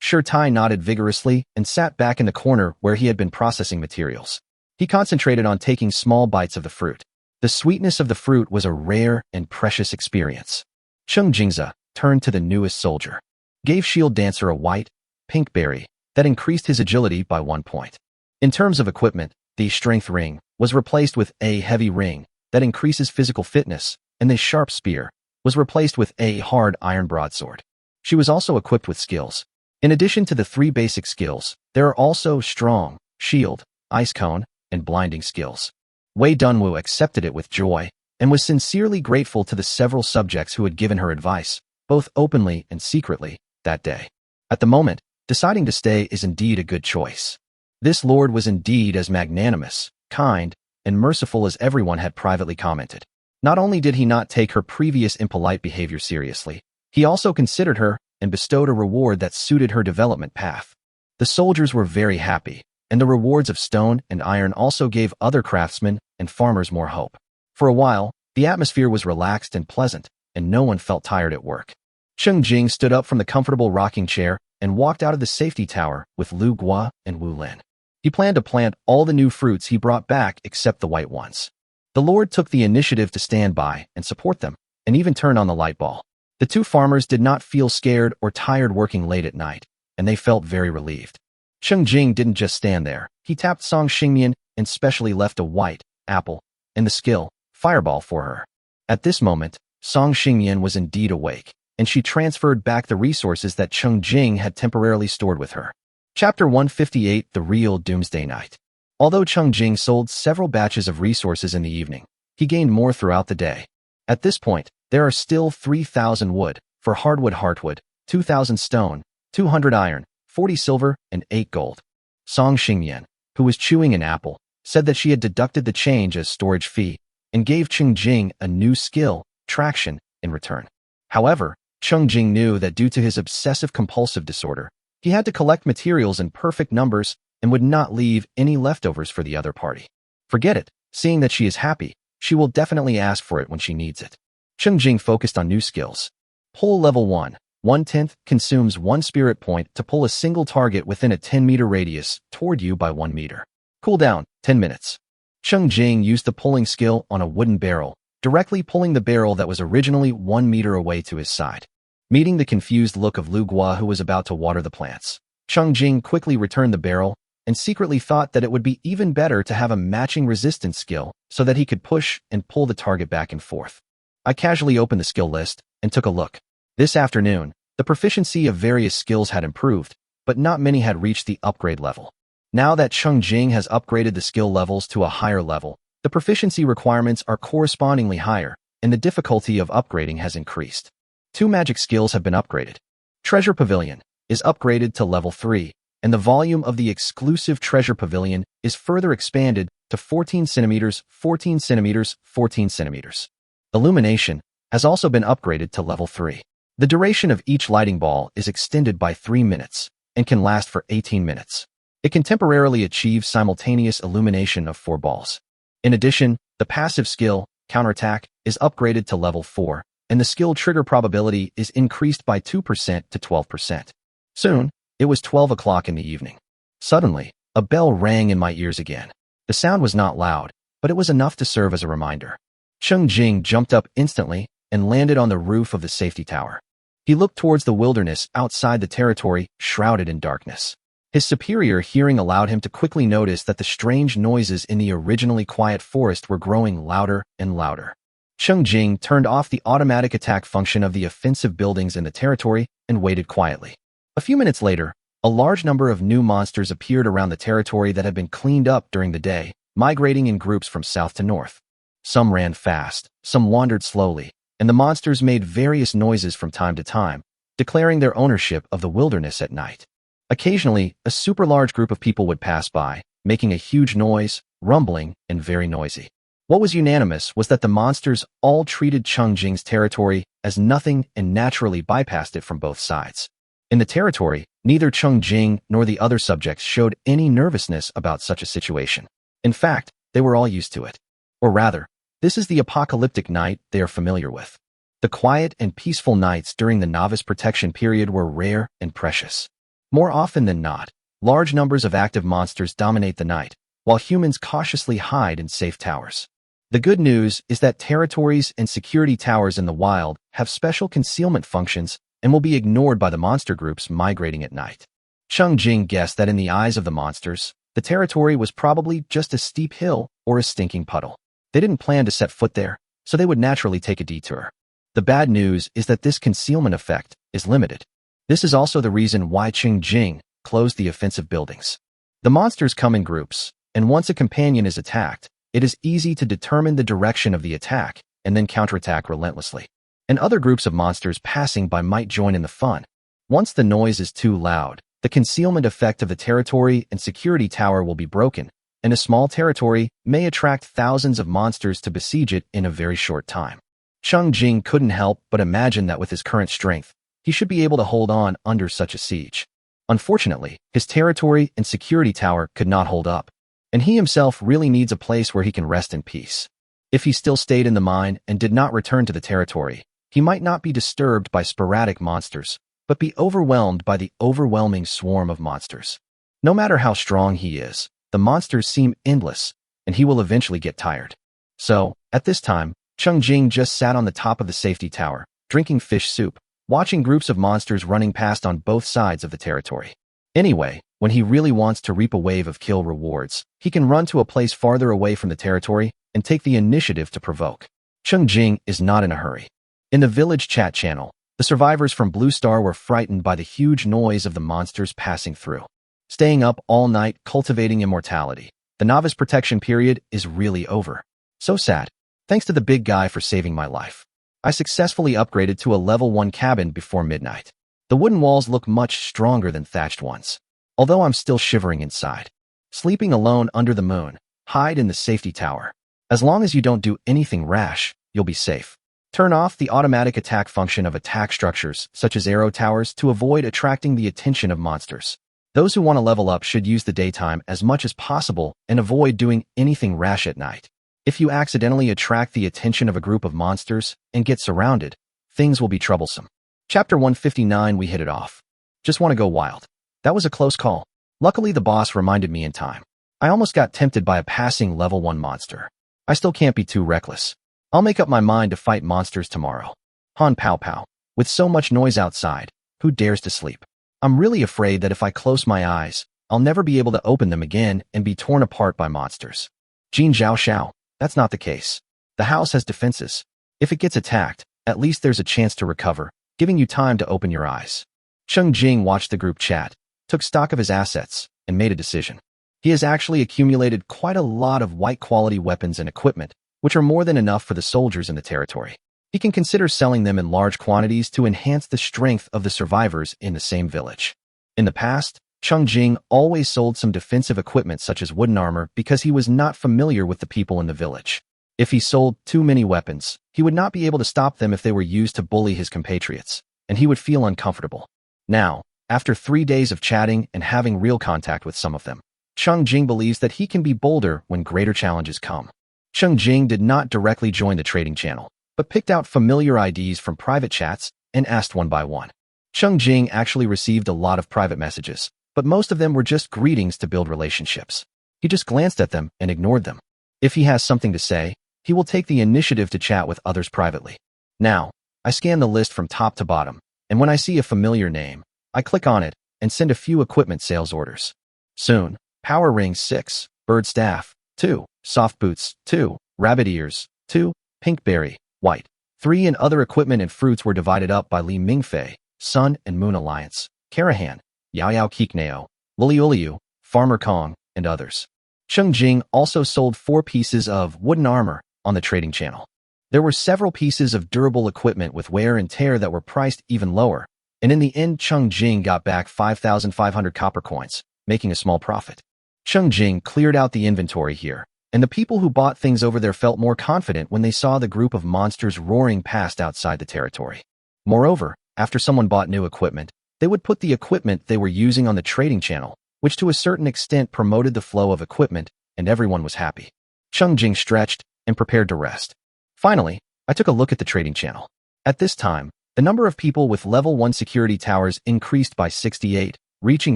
[SPEAKER 1] Shi Tai nodded vigorously and sat back in the corner where he had been processing materials. He concentrated on taking small bites of the fruit. The sweetness of the fruit was a rare and precious experience. Cheng Jingza turned to the newest soldier, gave Shield Dancer a white, pink berry that increased his agility by 1 point. In terms of equipment, the strength ring was replaced with a heavy ring that increases physical fitness, and the sharp spear was replaced with a hard iron broadsword. She was also equipped with skills. In addition to the 3 basic skills, there are also strong, shield, ice cone, and blinding skills. Wei Dunwu accepted it with joy and was sincerely grateful to the several subjects who had given her advice, both openly and secretly, that day. At the moment, deciding to stay is indeed a good choice. This lord was indeed as magnanimous, kind, and merciful as everyone had privately commented. Not only did he not take her previous impolite behavior seriously, he also considered her and bestowed a reward that suited her development path. The soldiers were very happy, and the rewards of stone and iron also gave other craftsmen and farmers more hope. For a while, the atmosphere was relaxed and pleasant, and no one felt tired at work. Cheng Jing stood up from the comfortable rocking chair and walked out of the safety tower with Lu Gua and Wu Lin. He planned to plant all the new fruits he brought back except the white ones. The Lord took the initiative to stand by and support them, and even turn on the light ball. The 2 farmers did not feel scared or tired working late at night, and they felt very relieved. Cheng Jing didn't just stand there. He tapped Song Xingmian and specially left a white apple and the skill fireball for her. At this moment, Song Xingmian was indeed awake, and she transferred back the resources that Cheng Jing had temporarily stored with her. Chapter 158, The Real Doomsday Night. Although Cheng Jing sold several batches of resources in the evening, he gained more throughout the day. At this point, there are still 3,000 wood, for hardwood heartwood, 2,000 stone, 200 iron, 40 silver, and 8 gold. Song Xingmian, who was chewing an apple, said that she had deducted the change as storage fee and gave Cheng Jing a new skill, traction, in return. However, Cheng Jing knew that due to his obsessive-compulsive disorder, he had to collect materials in perfect numbers and would not leave any leftovers for the other party. Forget it, seeing that she is happy, she will definitely ask for it when she needs it. Cheng Jing focused on new skills. Pull level 1. 1/10 consumes 1 spirit point to pull a single target within a 10-meter radius toward you by 1 meter. Cooldown, 10 minutes. Cheng Jing used the pulling skill on a wooden barrel, directly pulling the barrel that was originally 1 meter away to his side. Meeting the confused look of Lu Gua who was about to water the plants, Cheng Jing quickly returned the barrel and secretly thought that it would be even better to have a matching resistance skill so that he could push and pull the target back and forth. I casually opened the skill list and took a look. This afternoon, the proficiency of various skills had improved, but not many had reached the upgrade level. Now that Cheng Jing has upgraded the skill levels to a higher level, the proficiency requirements are correspondingly higher, and the difficulty of upgrading has increased. 2 magic skills have been upgraded. Treasure Pavilion is upgraded to level 3, and the volume of the exclusive Treasure Pavilion is further expanded to 14 centimeters, 14 centimeters, 14 centimeters. Illumination has also been upgraded to level 3. The duration of each lighting ball is extended by 3 minutes and can last for 18 minutes. It can temporarily achieve simultaneous illumination of 4 balls. In addition, the passive skill, counterattack, is upgraded to level 4, and the skill trigger probability is increased by 2% to 12%. Soon, it was 12 o'clock in the evening. Suddenly, a bell rang in my ears again. The sound was not loud, but it was enough to serve as a reminder. Cheng Jing jumped up instantly and landed on the roof of the safety tower. He looked towards the wilderness outside the territory, shrouded in darkness. His superior hearing allowed him to quickly notice that the strange noises in the originally quiet forest were growing louder and louder. Cheng Jing turned off the automatic attack function of the offensive buildings in the territory and waited quietly. A few minutes later, a large number of new monsters appeared around the territory that had been cleaned up during the day, migrating in groups from south to north. Some ran fast, some wandered slowly, and the monsters made various noises from time to time, declaring their ownership of the wilderness at night. Occasionally, a super large group of people would pass by, making a huge noise, rumbling, and very noisy. What was unanimous was that the monsters all treated Cheng Jing's territory as nothing and naturally bypassed it from both sides. In the territory, neither Cheng Jing nor the other subjects showed any nervousness about such a situation. In fact, they were all used to it. Or rather, this is the apocalyptic night they are familiar with. The quiet and peaceful nights during the novice protection period were rare and precious. More often than not, large numbers of active monsters dominate the night, while humans cautiously hide in safe towers. The good news is that territories and security towers in the wild have special concealment functions and will be ignored by the monster groups migrating at night. Cheng Jing guessed that in the eyes of the monsters, the territory was probably just a steep hill or a stinking puddle. They didn't plan to set foot there, so they would naturally take a detour. The bad news is that this concealment effect is limited. This is also the reason why Cheng Jing closed the offensive buildings. The monsters come in groups, and once a companion is attacked, it is easy to determine the direction of the attack and then counterattack relentlessly. And other groups of monsters passing by might join in the fun. Once the noise is too loud, the concealment effect of the territory and security tower will be broken, and a small territory may attract thousands of monsters to besiege it in a very short time. Cheng Jing couldn't help but imagine that with his current strength, he should be able to hold on under such a siege. Unfortunately, his territory and security tower could not hold up, and he himself really needs a place where he can rest in peace. If he still stayed in the mine and did not return to the territory, he might not be disturbed by sporadic monsters, but be overwhelmed by the overwhelming swarm of monsters. No matter how strong he is, the monsters seem endless, and he will eventually get tired. So, at this time, Cheng Jing just sat on the top of the safety tower, drinking fish soup, watching groups of monsters running past on both sides of the territory. Anyway, when he really wants to reap a wave of kill rewards, he can run to a place farther away from the territory and take the initiative to provoke. Cheng Jing is not in a hurry. In the village chat channel, the survivors from Blue Star were frightened by the huge noise of the monsters passing through. Staying up all night cultivating immortality. The novice protection period is really over. So sad. Thanks to the big guy for saving my life. I successfully upgraded to a level 1 cabin before midnight. The wooden walls look much stronger than thatched ones. Although I'm still shivering inside. Sleeping alone under the moon, hide in the safety tower. As long as you don't do anything rash, you'll be safe. Turn off the automatic attack function of attack structures, such as arrow towers, to avoid attracting the attention of monsters. Those who want to level up should use the daytime as much as possible and avoid doing anything rash at night. If you accidentally attract the attention of a group of monsters and get surrounded, things will be troublesome. Chapter 159, we hit it off. Just want to go wild. That was a close call. Luckily, the boss reminded me in time. I almost got tempted by a passing level 1 monster. I still can't be too reckless. I'll make up my mind to fight monsters tomorrow. Han pow pow. With so much noise outside, who dares to sleep? I'm really afraid that if I close my eyes, I'll never be able to open them again and be torn apart by monsters. Jin Zhao Xiao. That's not the case. The house has defenses. If it gets attacked, at least there's a chance to recover, giving you time to open your eyes. Cheng Jing watched the group chat, took stock of his assets, and made a decision. He has actually accumulated quite a lot of white-quality weapons and equipment, which are more than enough for the soldiers in the territory. He can consider selling them in large quantities to enhance the strength of the survivors in the same village. In the past, Cheng Jing always sold some defensive equipment such as wooden armor because he was not familiar with the people in the village. If he sold too many weapons, he would not be able to stop them if they were used to bully his compatriots, and he would feel uncomfortable. Now, after 3 days of chatting and having real contact with some of them, Cheng Jing believes that he can be bolder when greater challenges come. Cheng Jing did not directly join the trading channel, but picked out familiar IDs from private chats and asked one by one. Cheng Jing actually received a lot of private messages, but most of them were just greetings to build relationships. He just glanced at them and ignored them. If he has something to say, he will take the initiative to chat with others privately. Now, I scan the list from top to bottom, and when I see a familiar name, I click on it and send a few equipment sales orders. Soon, power rings 6, bird staff 2, soft boots 2, rabbit ears 2, pink berry, white 3, and other equipment and fruits were divided up by Li Mingfei, Sun and Moon Alliance, Karahan, Yao Yao Kiknao, Liliuliu, Farmer Kong, and others. Cheng Jing also sold 4 pieces of wooden armor on the trading channel. There were several pieces of durable equipment with wear and tear that were priced even lower, and in the end Cheng Jing got back 5,500 copper coins, making a small profit. Cheng Jing cleared out the inventory here, and the people who bought things over there felt more confident when they saw the group of monsters roaring past outside the territory. Moreover, after someone bought new equipment, they would put the equipment they were using on the trading channel, which to a certain extent promoted the flow of equipment, and everyone was happy. Cheng Jing stretched and prepared to rest. Finally, I took a look at the trading channel. At this time, the number of people with level 1 security towers increased by 68, reaching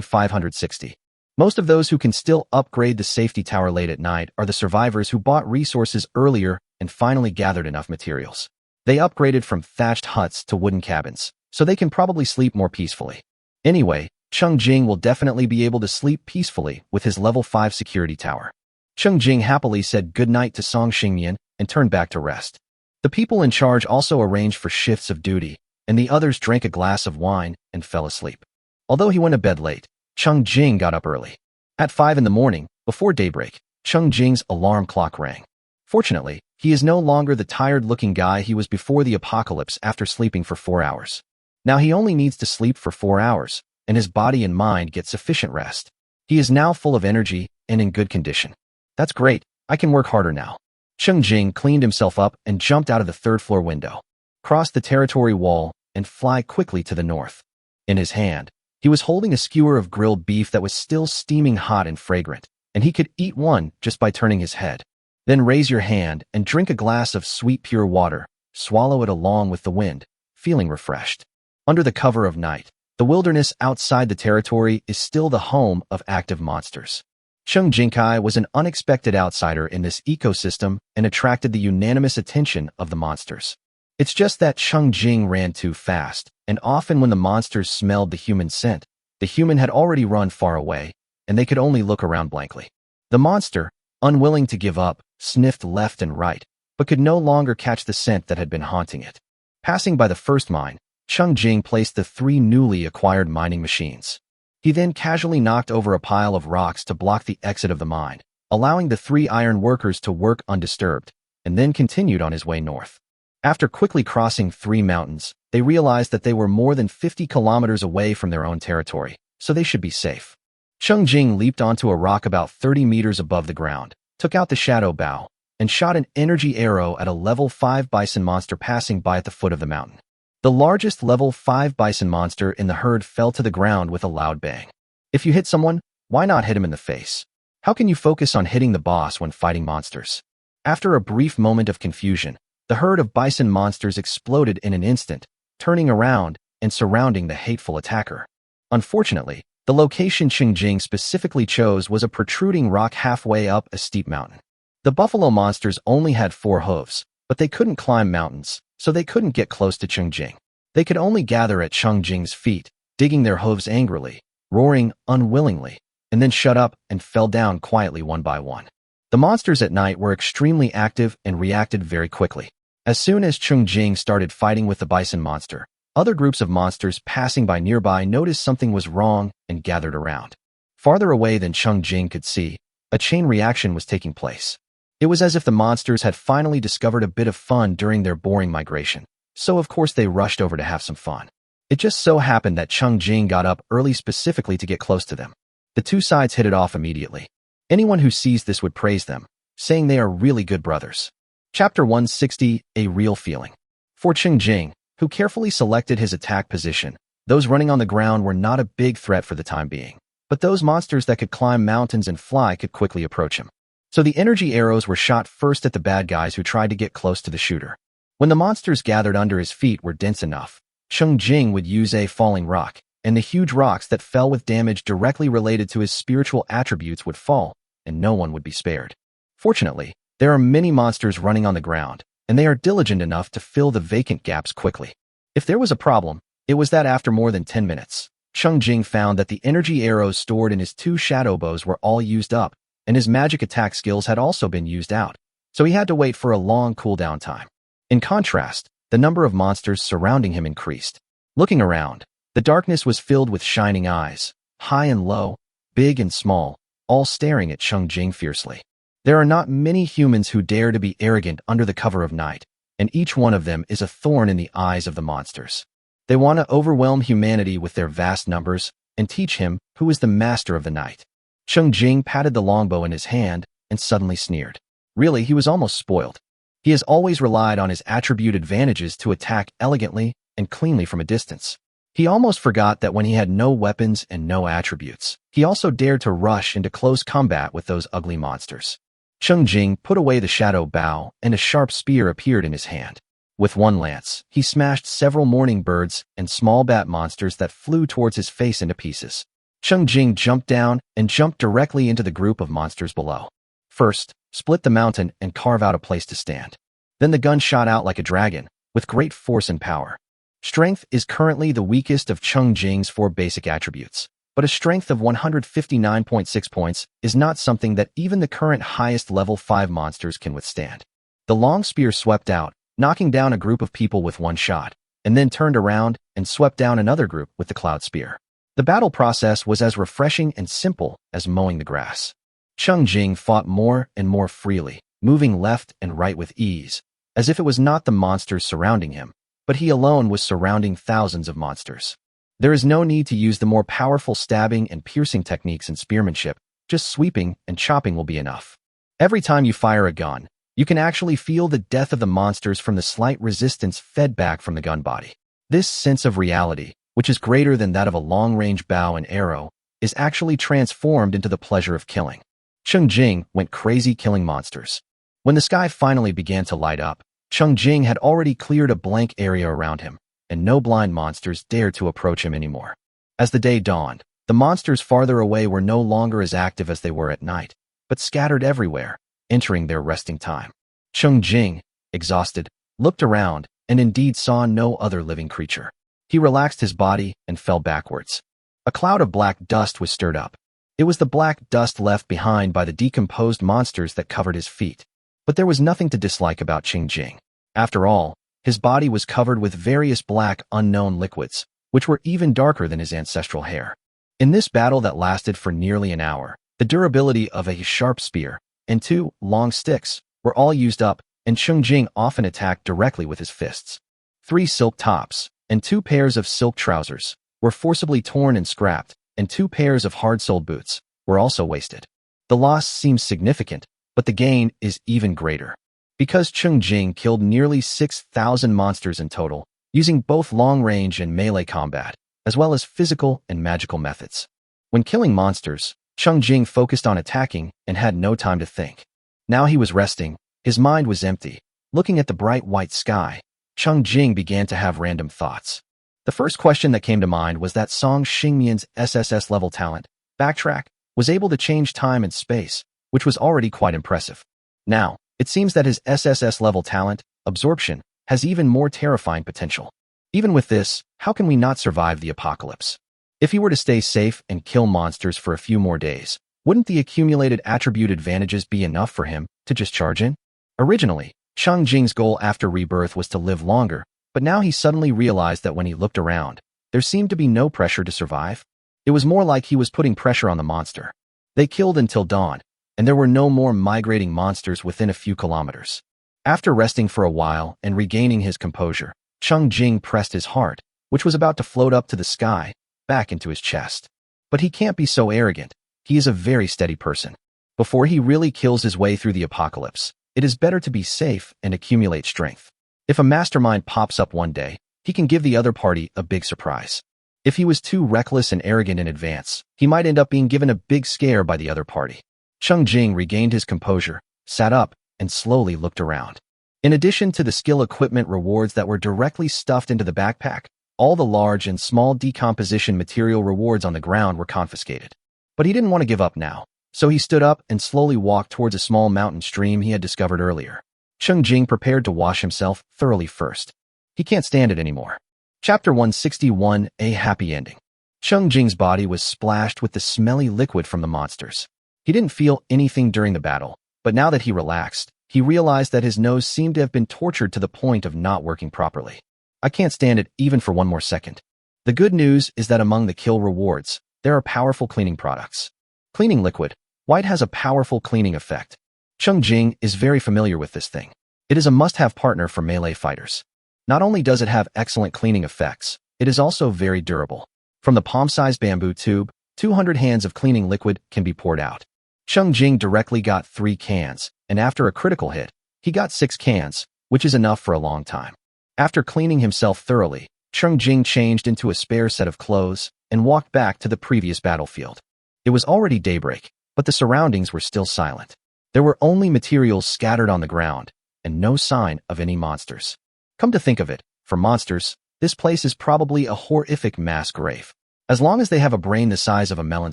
[SPEAKER 1] 560. Most of those who can still upgrade the safety tower late at night are the survivors who bought resources earlier and finally gathered enough materials. They upgraded from thatched huts to wooden cabins, so they can probably sleep more peacefully. Anyway, Cheng Jing will definitely be able to sleep peacefully with his level 5 security tower. Cheng Jing happily said goodnight to Song Xingyan and turned back to rest. The people in charge also arranged for shifts of duty, and the others drank a glass of wine and fell asleep. Although he went to bed late, Cheng Jing got up early. At 5 in the morning, before daybreak, Cheng Jing's alarm clock rang. Fortunately, he is no longer the tired-looking guy he was before the apocalypse after sleeping for 4 hours. Now he only needs to sleep for 4 hours, and his body and mind get sufficient rest. He is now full of energy and in good condition. That's great, I can work harder now. Cheng Jing cleaned himself up and jumped out of the third-floor window, crossed the territory wall, and fly quickly to the north. In his hand, he was holding a skewer of grilled beef that was still steaming hot and fragrant, and he could eat one just by turning his head. Then raise your hand and drink a glass of sweet pure water, swallow it along with the wind, feeling refreshed. Under the cover of night, the wilderness outside the territory is still the home of active monsters. Cheng Jingkai was an unexpected outsider in this ecosystem and attracted the unanimous attention of the monsters. It's just that Cheng Jing ran too fast, and often when the monsters smelled the human scent, the human had already run far away, and they could only look around blankly. The monster, unwilling to give up, sniffed left and right, but could no longer catch the scent that had been haunting it. Passing by the first mine, Cheng Jing placed the 3 newly acquired mining machines. He then casually knocked over a pile of rocks to block the exit of the mine, allowing the 3 iron workers to work undisturbed, and then continued on his way north. After quickly crossing 3 mountains, they realized that they were more than 50 kilometers away from their own territory, so they should be safe. Cheng Jing leaped onto a rock about 30 meters above the ground, took out the shadow bow, and shot an energy arrow at a level 5 bison monster passing by at the foot of the mountain. The largest level 5 bison monster in the herd fell to the ground with a loud bang. If you hit someone, why not hit him in the face? How can you focus on hitting the boss when fighting monsters? After a brief moment of confusion, the herd of bison monsters exploded in an instant, turning around and surrounding the hateful attacker. Unfortunately, the location Cheng Jing specifically chose was a protruding rock halfway up a steep mountain. The buffalo monsters only had 4 hooves, but they couldn't climb mountains, so they couldn't get close to Cheng Jing. They could only gather at Cheng Jing's feet, digging their hooves angrily, roaring unwillingly, and then shut up and fell down quietly one by one. The monsters at night were extremely active and reacted very quickly. As soon as Cheng Jing started fighting with the bison monster, other groups of monsters passing by nearby noticed something was wrong and gathered around. Farther away than Cheng Jing could see, a chain reaction was taking place. It was as if the monsters had finally discovered a bit of fun during their boring migration, so of course they rushed over to have some fun. It just so happened that Cheng Jing got up early specifically to get close to them. The 2 sides hit it off immediately. Anyone who sees this would praise them, saying they are really good brothers. Chapter 160, A Real Feeling. For Cheng Jing, who carefully selected his attack position, those running on the ground were not a big threat for the time being, but those monsters that could climb mountains and fly could quickly approach him. So the energy arrows were shot first at the bad guys who tried to get close to the shooter. When the monsters gathered under his feet were dense enough, Cheng Jing would use a falling rock, and the huge rocks that fell with damage directly related to his spiritual attributes would fall, and no one would be spared. Fortunately, there are many monsters running on the ground, and they are diligent enough to fill the vacant gaps quickly. If there was a problem, it was that after more than 10 minutes, Cheng Jing found that the energy arrows stored in his 2 shadow bows were all used up, and his magic attack skills had also been used out, so he had to wait for a long cooldown time. In contrast, the number of monsters surrounding him increased. Looking around, the darkness was filled with shining eyes, high and low, big and small, all staring at Cheng Jing fiercely. There are not many humans who dare to be arrogant under the cover of night, and each one of them is a thorn in the eyes of the monsters. They want to overwhelm humanity with their vast numbers and teach him who is the master of the night. Cheng Jing patted the longbow in his hand and suddenly sneered. Really, he was almost spoiled. He has always relied on his attribute advantages to attack elegantly and cleanly from a distance. He almost forgot that when he had no weapons and no attributes, he also dared to rush into close combat with those ugly monsters. Cheng Jing put away the shadow bow and a sharp spear appeared in his hand. With one lance, he smashed several morning birds and small bat monsters that flew towards his face into pieces. Cheng Jing jumped down and jumped directly into the group of monsters below. First, split the mountain and carve out a place to stand. Then the gun shot out like a dragon, with great force and power. Strength is currently the weakest of Cheng Jing's 4 basic attributes, but a strength of 159.6 points is not something that even the current highest level 5 monsters can withstand. The long spear swept out, knocking down a group of people with one shot, and then turned around and swept down another group with the cloud spear. The battle process was as refreshing and simple as mowing the grass. Cheng Jing fought more and more freely, moving left and right with ease, as if it was not the monsters surrounding him, but he alone was surrounding thousands of monsters. There is no need to use the more powerful stabbing and piercing techniques in spearmanship, just sweeping and chopping will be enough. Every time you fire a gun, you can actually feel the death of the monsters from the slight resistance fed back from the gun body. This sense of reality, which is greater than that of a long-range bow and arrow, is actually transformed into the pleasure of killing. Cheng Jing went crazy killing monsters. When the sky finally began to light up, Cheng Jing had already cleared a blank area around him, and no blind monsters dared to approach him anymore. As the day dawned, the monsters farther away were no longer as active as they were at night, but scattered everywhere, entering their resting time. Cheng Jing, exhausted, looked around and indeed saw no other living creature. He relaxed his body and fell backwards. A cloud of black dust was stirred up. It was the black dust left behind by the decomposed monsters that covered his feet. But there was nothing to dislike about Cheng Jing. After all, his body was covered with various black, unknown liquids, which were even darker than his ancestral hair. In this battle that lasted for nearly an hour, the durability of a sharp spear and 2 long sticks were all used up, and Cheng Jing often attacked directly with his fists. 3 silk tops and 2 pairs of silk trousers were forcibly torn and scrapped, and 2 pairs of hard-soled boots were also wasted. The loss seems significant, but the gain is even greater. Because Cheng Jing killed nearly 6,000 monsters in total, using both long-range and melee combat, as well as physical and magical methods. When killing monsters, Cheng Jing focused on attacking and had no time to think. Now he was resting, his mind was empty. Looking at the bright white sky, Cheng Jing began to have random thoughts. The first question that came to mind was that Song Xingmian's SSS-level talent, Backtrack, was able to change time and space, which was already quite impressive. Now, it seems that his SSS-level talent, Absorption, has even more terrifying potential. Even with this, how can we not survive the apocalypse? If he were to stay safe and kill monsters for a few more days, wouldn't the accumulated attribute advantages be enough for him to just charge in? Originally, Cheng Jing's goal after rebirth was to live longer, but now he suddenly realized that when he looked around, there seemed to be no pressure to survive. It was more like he was putting pressure on the monster. They killed until dawn, and there were no more migrating monsters within a few kilometers. After resting for a while and regaining his composure, Cheng Jing pressed his heart, which was about to float up to the sky, back into his chest. But he can't be so arrogant. He is a very steady person. Before he really kills his way through the apocalypse, it is better to be safe and accumulate strength. If a mastermind pops up one day, he can give the other party a big surprise. If he was too reckless and arrogant in advance, he might end up being given a big scare by the other party. Cheng Jing regained his composure, sat up, and slowly looked around. In addition to the skill equipment rewards that were directly stuffed into the backpack, all the large and small decomposition material rewards on the ground were confiscated. But he didn't want to give up now, so he stood up and slowly walked towards a small mountain stream he had discovered earlier. Cheng Jing prepared to wash himself thoroughly first. He can't stand it anymore. Chapter 161, A Happy Ending. Cheng Jing's body was splashed with the smelly liquid from the monsters. He didn't feel anything during the battle, but now that he relaxed, he realized that his nose seemed to have been tortured to the point of not working properly. I can't stand it even for one more second. The good news is that among the kill rewards, there are powerful cleaning products. Cleaning liquid. White has a powerful cleaning effect. Cheng Jing is very familiar with this thing. It is a must-have partner for melee fighters. Not only does it have excellent cleaning effects, it is also very durable. From the palm-sized bamboo tube, 200 hands of cleaning liquid can be poured out. Cheng Jing directly got 3 cans, and after a critical hit, he got 6 cans, which is enough for a long time. After cleaning himself thoroughly, Cheng Jing changed into a spare set of clothes and walked back to the previous battlefield. It was already daybreak, but the surroundings were still silent. There were only materials scattered on the ground, and no sign of any monsters. Come to think of it, for monsters, this place is probably a horrific mass grave. As long as they have a brain the size of a melon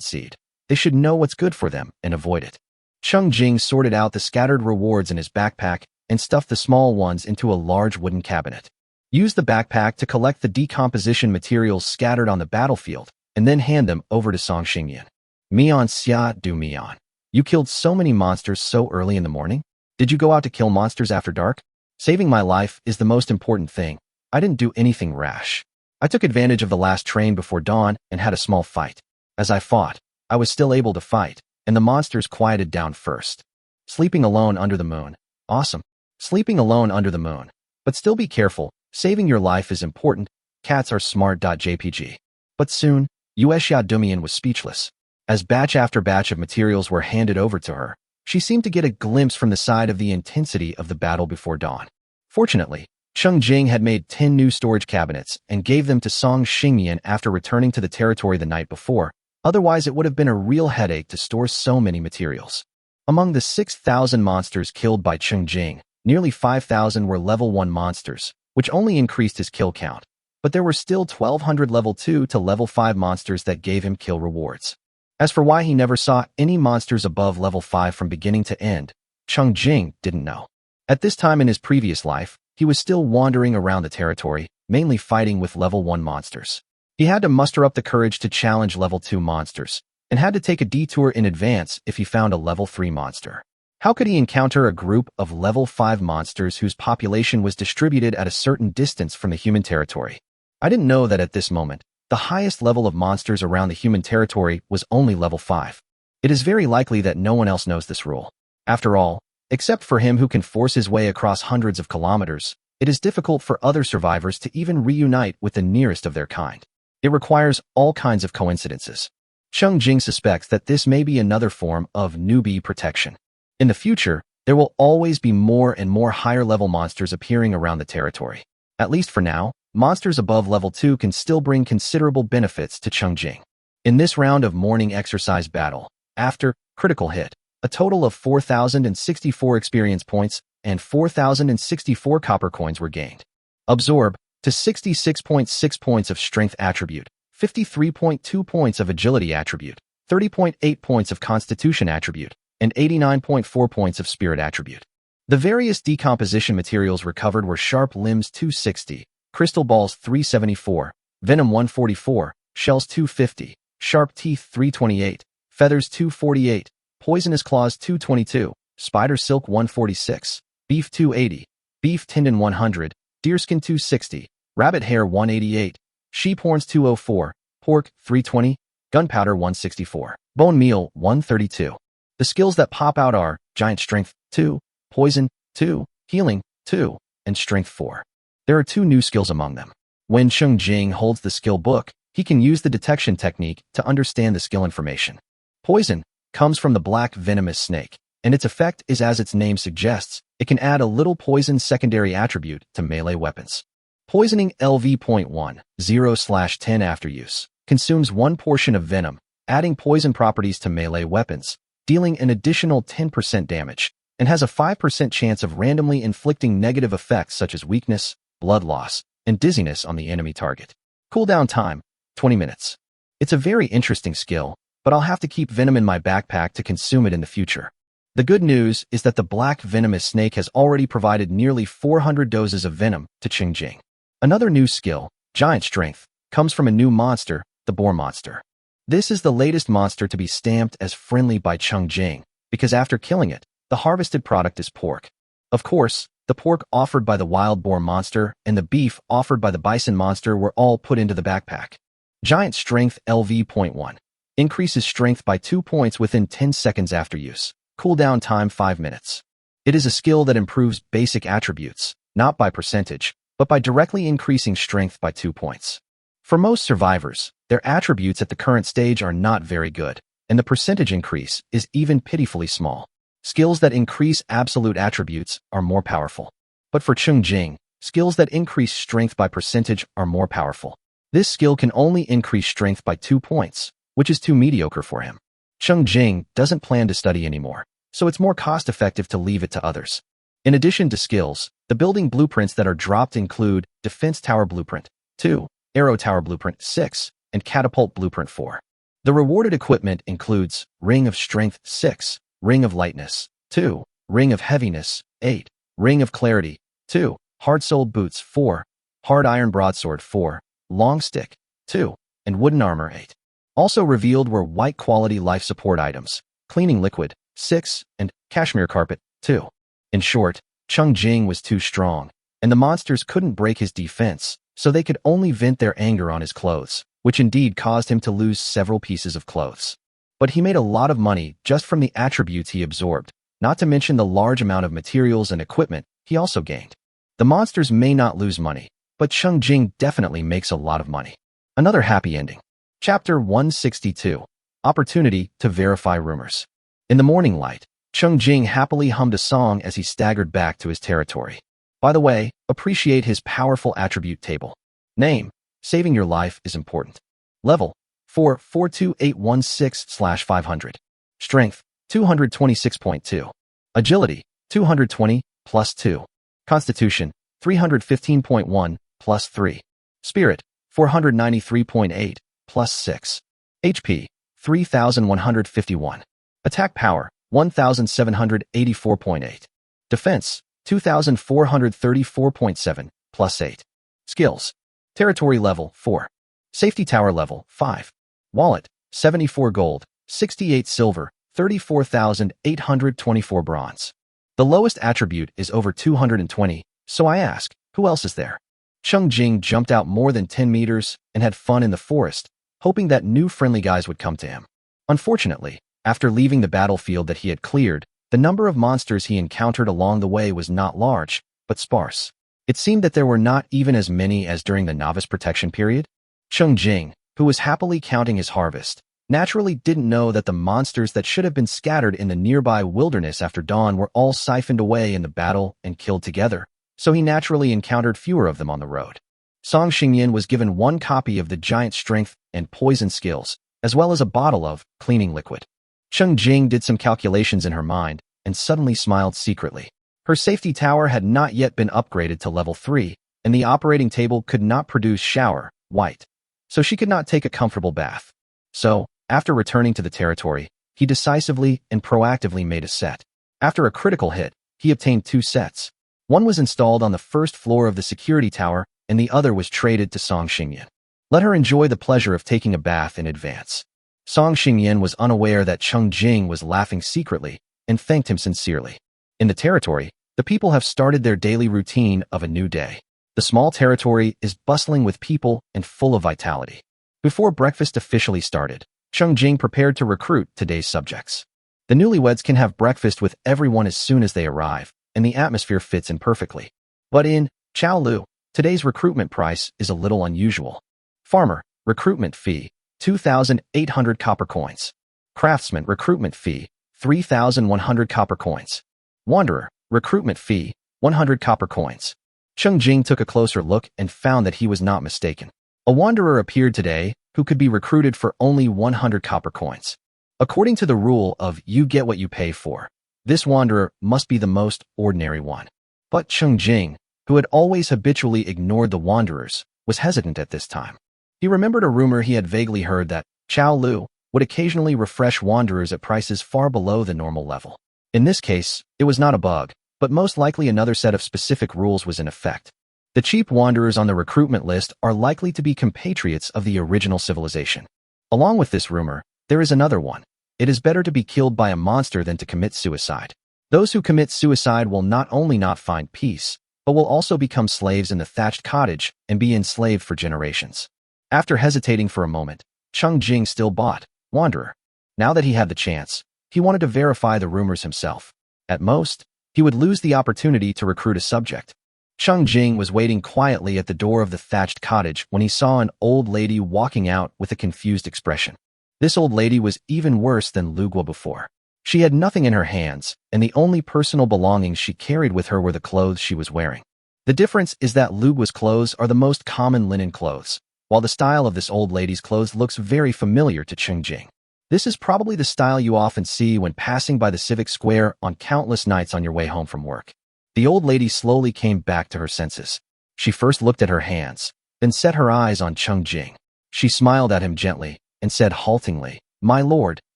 [SPEAKER 1] seed, they should know what's good for them and avoid it. Cheng Jing sorted out the scattered rewards in his backpack and stuffed the small ones into a large wooden cabinet. Use the backpack to collect the decomposition materials scattered on the battlefield, and then hand them over to Song Xingyan. Mian xia du mian. You killed so many monsters so early in the morning? Did you go out to kill monsters after dark? Saving my life is the most important thing. I didn't do anything rash. I took advantage of the last train before dawn and had a small fight. As I fought, I was still able to fight, and the monsters quieted down first. Sleeping alone under the moon. Awesome. Sleeping alone under the moon. But still be careful, saving your life is important. Cats are smart.jpg. But soon, Yuexia Dumian was speechless. As batch after batch of materials were handed over to her, she seemed to get a glimpse from the side of the intensity of the battle before dawn. Fortunately, Cheng Jing had made 10 new storage cabinets and gave them to Song Xingyan after returning to the territory the night before. Otherwise, it would have been a real headache to store so many materials. Among the 6,000 monsters killed by Cheng Jing, nearly 5,000 were level 1 monsters, which only increased his kill count. But there were still 1,200 level 2 to level 5 monsters that gave him kill rewards. As for why he never saw any monsters above level 5 from beginning to end, Cheng Jing didn't know. At this time in his previous life, he was still wandering around the territory, mainly fighting with level 1 monsters. He had to muster up the courage to challenge level 2 monsters, and had to take a detour in advance if he found a level 3 monster. How could he encounter a group of level 5 monsters whose population was distributed at a certain distance from the human territory? I didn't know that at this moment, the highest level of monsters around the human territory was only level 5. It is very likely that no one else knows this rule. After all, except for him who can force his way across hundreds of kilometers, it is difficult for other survivors to even reunite with the nearest of their kind. It requires all kinds of coincidences. Cheng Jing suspects that this may be another form of newbie protection. In the future, there will always be more and more higher-level monsters appearing around the territory. At least for now, monsters above level 2 can still bring considerable benefits to Cheng Jing. In this round of morning exercise battle, after critical hit, a total of 4,064 experience points and 4,064 copper coins were gained. Absorb to 66.6 points of strength attribute, 53.2 points of agility attribute, 30.8 points of constitution attribute, and 89.4 points of spirit attribute. The various decomposition materials recovered were sharp limbs 260, crystal balls 374, venom 144, shells 250, sharp teeth 328, feathers 248, poisonous claws 222, spider silk 146, beef 280, beef tendon 100, deerskin 260, rabbit hair 188, sheep horns 204, pork 320, gunpowder 164, bone meal 132. The skills that pop out are giant strength 2, poison 2, healing 2, and strength 4. There are 2 new skills among them. When Cheng Jing holds the skill book, he can use the detection technique to understand the skill information. Poison comes from the black venomous snake, and its effect is as its name suggests, it can add a little poison secondary attribute to melee weapons. Poisoning LV.1, 0/10 after use, consumes 1 portion of venom, adding poison properties to melee weapons, dealing an additional 10% damage, and has a 5% chance of randomly inflicting negative effects such as weakness, blood loss, and dizziness on the enemy target. Cooldown time, 20 minutes. It's a very interesting skill, but I'll have to keep venom in my backpack to consume it in the future. The good news is that the black venomous snake has already provided nearly 400 doses of venom to Cheng Jing. Another new skill, Giant Strength, comes from a new monster, the Boar Monster. This is the latest monster to be stamped as friendly by Cheng Jing, because after killing it, the harvested product is pork. Of course, the pork offered by the wild boar monster and the beef offered by the bison monster were all put into the backpack. Giant Strength LV.1 increases strength by 2 points within 10 seconds after use. Cooldown time 5 minutes. It is a skill that improves basic attributes, not by percentage, but by directly increasing strength by 2 points. For most survivors, their attributes at the current stage are not very good, and the percentage increase is even pitifully small. Skills that increase absolute attributes are more powerful. But for Cheng Jing, skills that increase strength by percentage are more powerful. This skill can only increase strength by 2 points, which is too mediocre for him. Cheng Jing doesn't plan to study anymore, so it's more cost-effective to leave it to others. In addition to skills, the building blueprints that are dropped include Defense Tower Blueprint 2, Arrow Tower Blueprint 6, and Catapult Blueprint 4. The rewarded equipment includes Ring of Strength 6, Ring of Lightness 2, Ring of Heaviness 8, Ring of Clarity 2, Hard-Soled Boots 4, Hard Iron Broadsword 4, Long Stick 2, and Wooden Armor 8. Also revealed were White Quality Life Support items, Cleaning Liquid 6, and Cashmere Carpet 2. In short, Cheng Jing was too strong, and the monsters couldn't break his defense, so they could only vent their anger on his clothes, which indeed caused him to lose several pieces of clothes. But he made a lot of money just from the attributes he absorbed, not to mention the large amount of materials and equipment he also gained. The monsters may not lose money, but Cheng Jing definitely makes a lot of money. Another happy ending. Chapter 162. Opportunity to Verify Rumors. In the morning light, Cheng Jing happily hummed a song as he staggered back to his territory. By the way, appreciate his powerful attribute table. Name: saving your life is important. Level: 42816/500. Strength: 226.2. Agility: 220, plus 2. Constitution: 315.1, plus 3. Spirit: 493.8, plus 6. HP: 3151. Attack power: 1784.8. Defense: 2434.7, plus 8. Skills: Territory level 4. Safety tower level 5. Wallet: 74 gold, 68 silver, 34,824 bronze. The lowest attribute is over 220, so I ask, who else is there? Cheng Jing jumped out more than 10 meters and had fun in the forest, hoping that new friendly guys would come to him. Unfortunately, after leaving the battlefield that he had cleared, the number of monsters he encountered along the way was not large, but sparse. It seemed that there were not even as many as during the novice protection period. Cheng Jing, who was happily counting his harvest, naturally didn't know that the monsters that should have been scattered in the nearby wilderness after dawn were all siphoned away in the battle and killed together, so he naturally encountered fewer of them on the road. Song Xingyan was given 1 copy of the Giant Strength and Poison skills, as well as a bottle of Cleaning Liquid. Cheng Jing did some calculations in her mind and suddenly smiled secretly. Her safety tower had not yet been upgraded to level 3, and the operating table could not produce shower, white, so she could not take a comfortable bath. So, after returning to the territory, he decisively and proactively made a set. After a critical hit, he obtained 2 sets. One was installed on the first floor of the security tower, and the other was traded to Song Xingyan. Let her enjoy the pleasure of taking a bath in advance. Song Xingyan was unaware that Cheng Jing was laughing secretly and thanked him sincerely. In the territory, the people have started their daily routine of a new day. The small territory is bustling with people and full of vitality. Before breakfast officially started, Cheng Jing prepared to recruit today's subjects. The newlyweds can have breakfast with everyone as soon as they arrive, and the atmosphere fits in perfectly. But in Chaolu, today's recruitment price is a little unusual. Farmer, recruitment fee, 2,800 copper coins. Craftsman, recruitment fee, 3,100 copper coins. Wanderer, recruitment fee, 100 copper coins. Cheng Jing took a closer look and found that he was not mistaken. A wanderer appeared today who could be recruited for only 100 copper coins. According to the rule of you get what you pay for, this wanderer must be the most ordinary one. But Cheng Jing, who had always habitually ignored the wanderers, was hesitant at this time. He remembered a rumor he had vaguely heard that Chao Lu would occasionally refresh wanderers at prices far below the normal level. In this case, it was not a bug, but most likely another set of specific rules was in effect. The cheap wanderers on the recruitment list are likely to be compatriots of the original civilization. Along with this rumor, there is another one. It is better to be killed by a monster than to commit suicide. Those who commit suicide will not only not find peace, but will also become slaves in the thatched cottage and be enslaved for generations. After hesitating for a moment, Cheng Jing still bought Wanderer. Now that he had the chance, he wanted to verify the rumors himself. At most, he would lose the opportunity to recruit a subject. Cheng Jing was waiting quietly at the door of the thatched cottage when he saw an old lady walking out with a confused expression. This old lady was even worse than Lugua before. She had nothing in her hands, and the only personal belongings she carried with her were the clothes she was wearing. The difference is that Lugua's clothes are the most common linen clothes, while the style of this old lady's clothes looks very familiar to Cheng Jing. This is probably the style you often see when passing by the civic square on countless nights on your way home from work. The old lady slowly came back to her senses. She first looked at her hands, then set her eyes on Cheng Jing. She smiled at him gently and said haltingly, "My lord,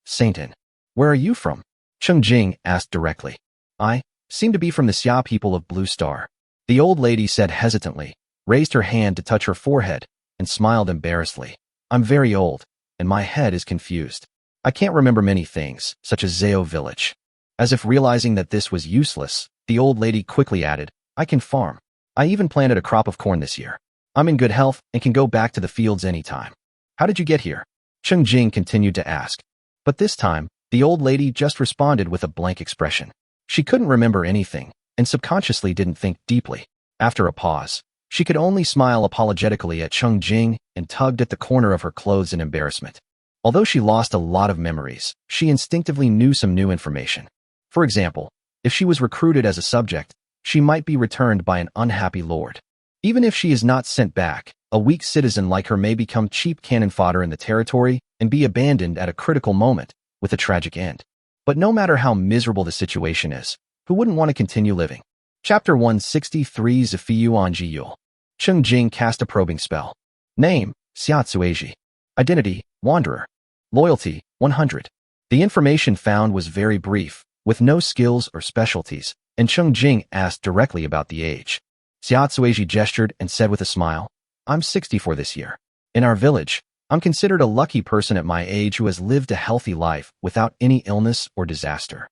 [SPEAKER 1] Saintin, where are you from?" Cheng Jing asked directly. "I seem to be from the Xia people of Blue Star." The old lady said hesitantly, raised her hand to touch her forehead, and smiled embarrassedly. "I'm very old, and my head is confused. I can't remember many things, such as Zhao Village." As if realizing that this was useless, the old lady quickly added, "I can farm. I even planted a crop of corn this year. I'm in good health and can go back to the fields anytime." "How did you get here?" Cheng Jing continued to ask. But this time, the old lady just responded with a blank expression. She couldn't remember anything, and subconsciously didn't think deeply. After a pause, she could only smile apologetically at Cheng Jing and tugged at the corner of her clothes in embarrassment. Although she lost a lot of memories, she instinctively knew some new information. For example, if she was recruited as a subject, she might be returned by an unhappy lord. Even if she is not sent back, a weak citizen like her may become cheap cannon fodder in the territory and be abandoned at a critical moment, with a tragic end. But no matter how miserable the situation is, who wouldn't want to continue living? Chapter 163 Zifiyu Anjiyul. Cheng Jing cast a probing spell. Name, Xia Tsueji. Identity, Wanderer. Loyalty, 100. The information found was very brief, with no skills or specialties, and Cheng Jing asked directly about the age. Xia Tsueji gestured and said with a smile, "I'm 64 this year. In our village, I'm considered a lucky person at my age who has lived a healthy life without any illness or disaster."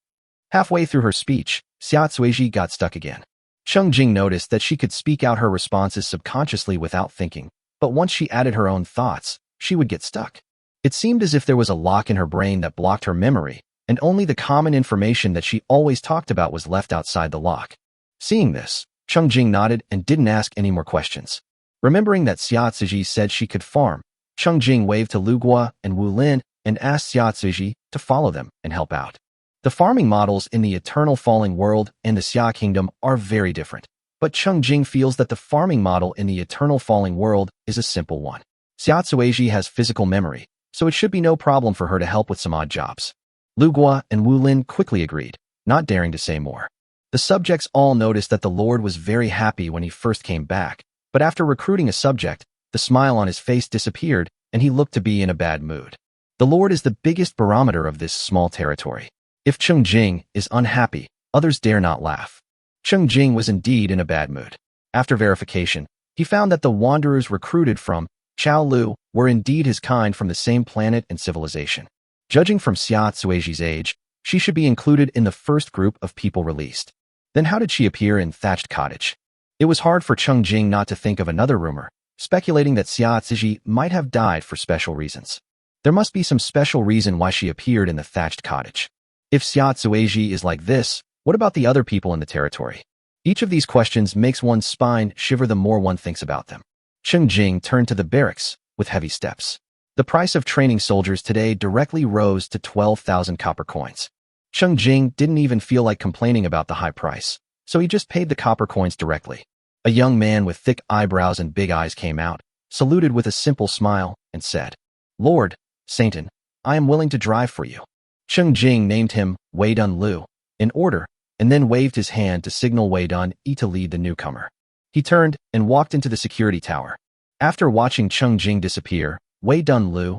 [SPEAKER 1] Halfway through her speech, Xia Tsueji got stuck again. Cheng Jing noticed that she could speak out her responses subconsciously without thinking, but once she added her own thoughts, she would get stuck. It seemed as if there was a lock in her brain that blocked her memory, and only the common information that she always talked about was left outside the lock. Seeing this, Cheng Jing nodded and didn't ask any more questions. Remembering that Xia Tsuji said she could farm, Cheng Jing waved to Lugua and Wu Lin and asked Xia Tsuji to follow them and help out. The farming models in the Eternal Falling World and the Xia Kingdom are very different, but Cheng Jing feels that the farming model in the Eternal Falling World is a simple one. Xia Tsueji has physical memory, so it should be no problem for her to help with some odd jobs. Lugua and Wu Lin quickly agreed, not daring to say more. The subjects all noticed that the Lord was very happy when he first came back, but after recruiting a subject, the smile on his face disappeared and he looked to be in a bad mood. The Lord is the biggest barometer of this small territory. If Cheng Jing is unhappy, others dare not laugh. Cheng Jing was indeed in a bad mood. After verification, he found that the wanderers recruited from Chao Lu were indeed his kind from the same planet and civilization. Judging from Xia Tsueji's age, she should be included in the first group of people released. Then how did she appear in Thatched Cottage? It was hard for Cheng Jing not to think of another rumor, speculating that Xia Tsueji might have died for special reasons. There must be some special reason why she appeared in the Thatched Cottage. If Xia Tsueji is like this, what about the other people in the territory? Each of these questions makes one's spine shiver the more one thinks about them. Cheng Jing turned to the barracks with heavy steps. The price of training soldiers today directly rose to 12,000 copper coins. Cheng Jing didn't even feel like complaining about the high price, so he just paid the copper coins directly. A young man with thick eyebrows and big eyes came out, saluted with a simple smile, and said, "Lord, Saintin, I am willing to drive for you." Cheng Jing named him Wei Dun Lu in order, and then waved his hand to signal Wei Dun Yi to lead the newcomer. He turned and walked into the security tower. After watching Cheng Jing disappear, Wei Dun Lu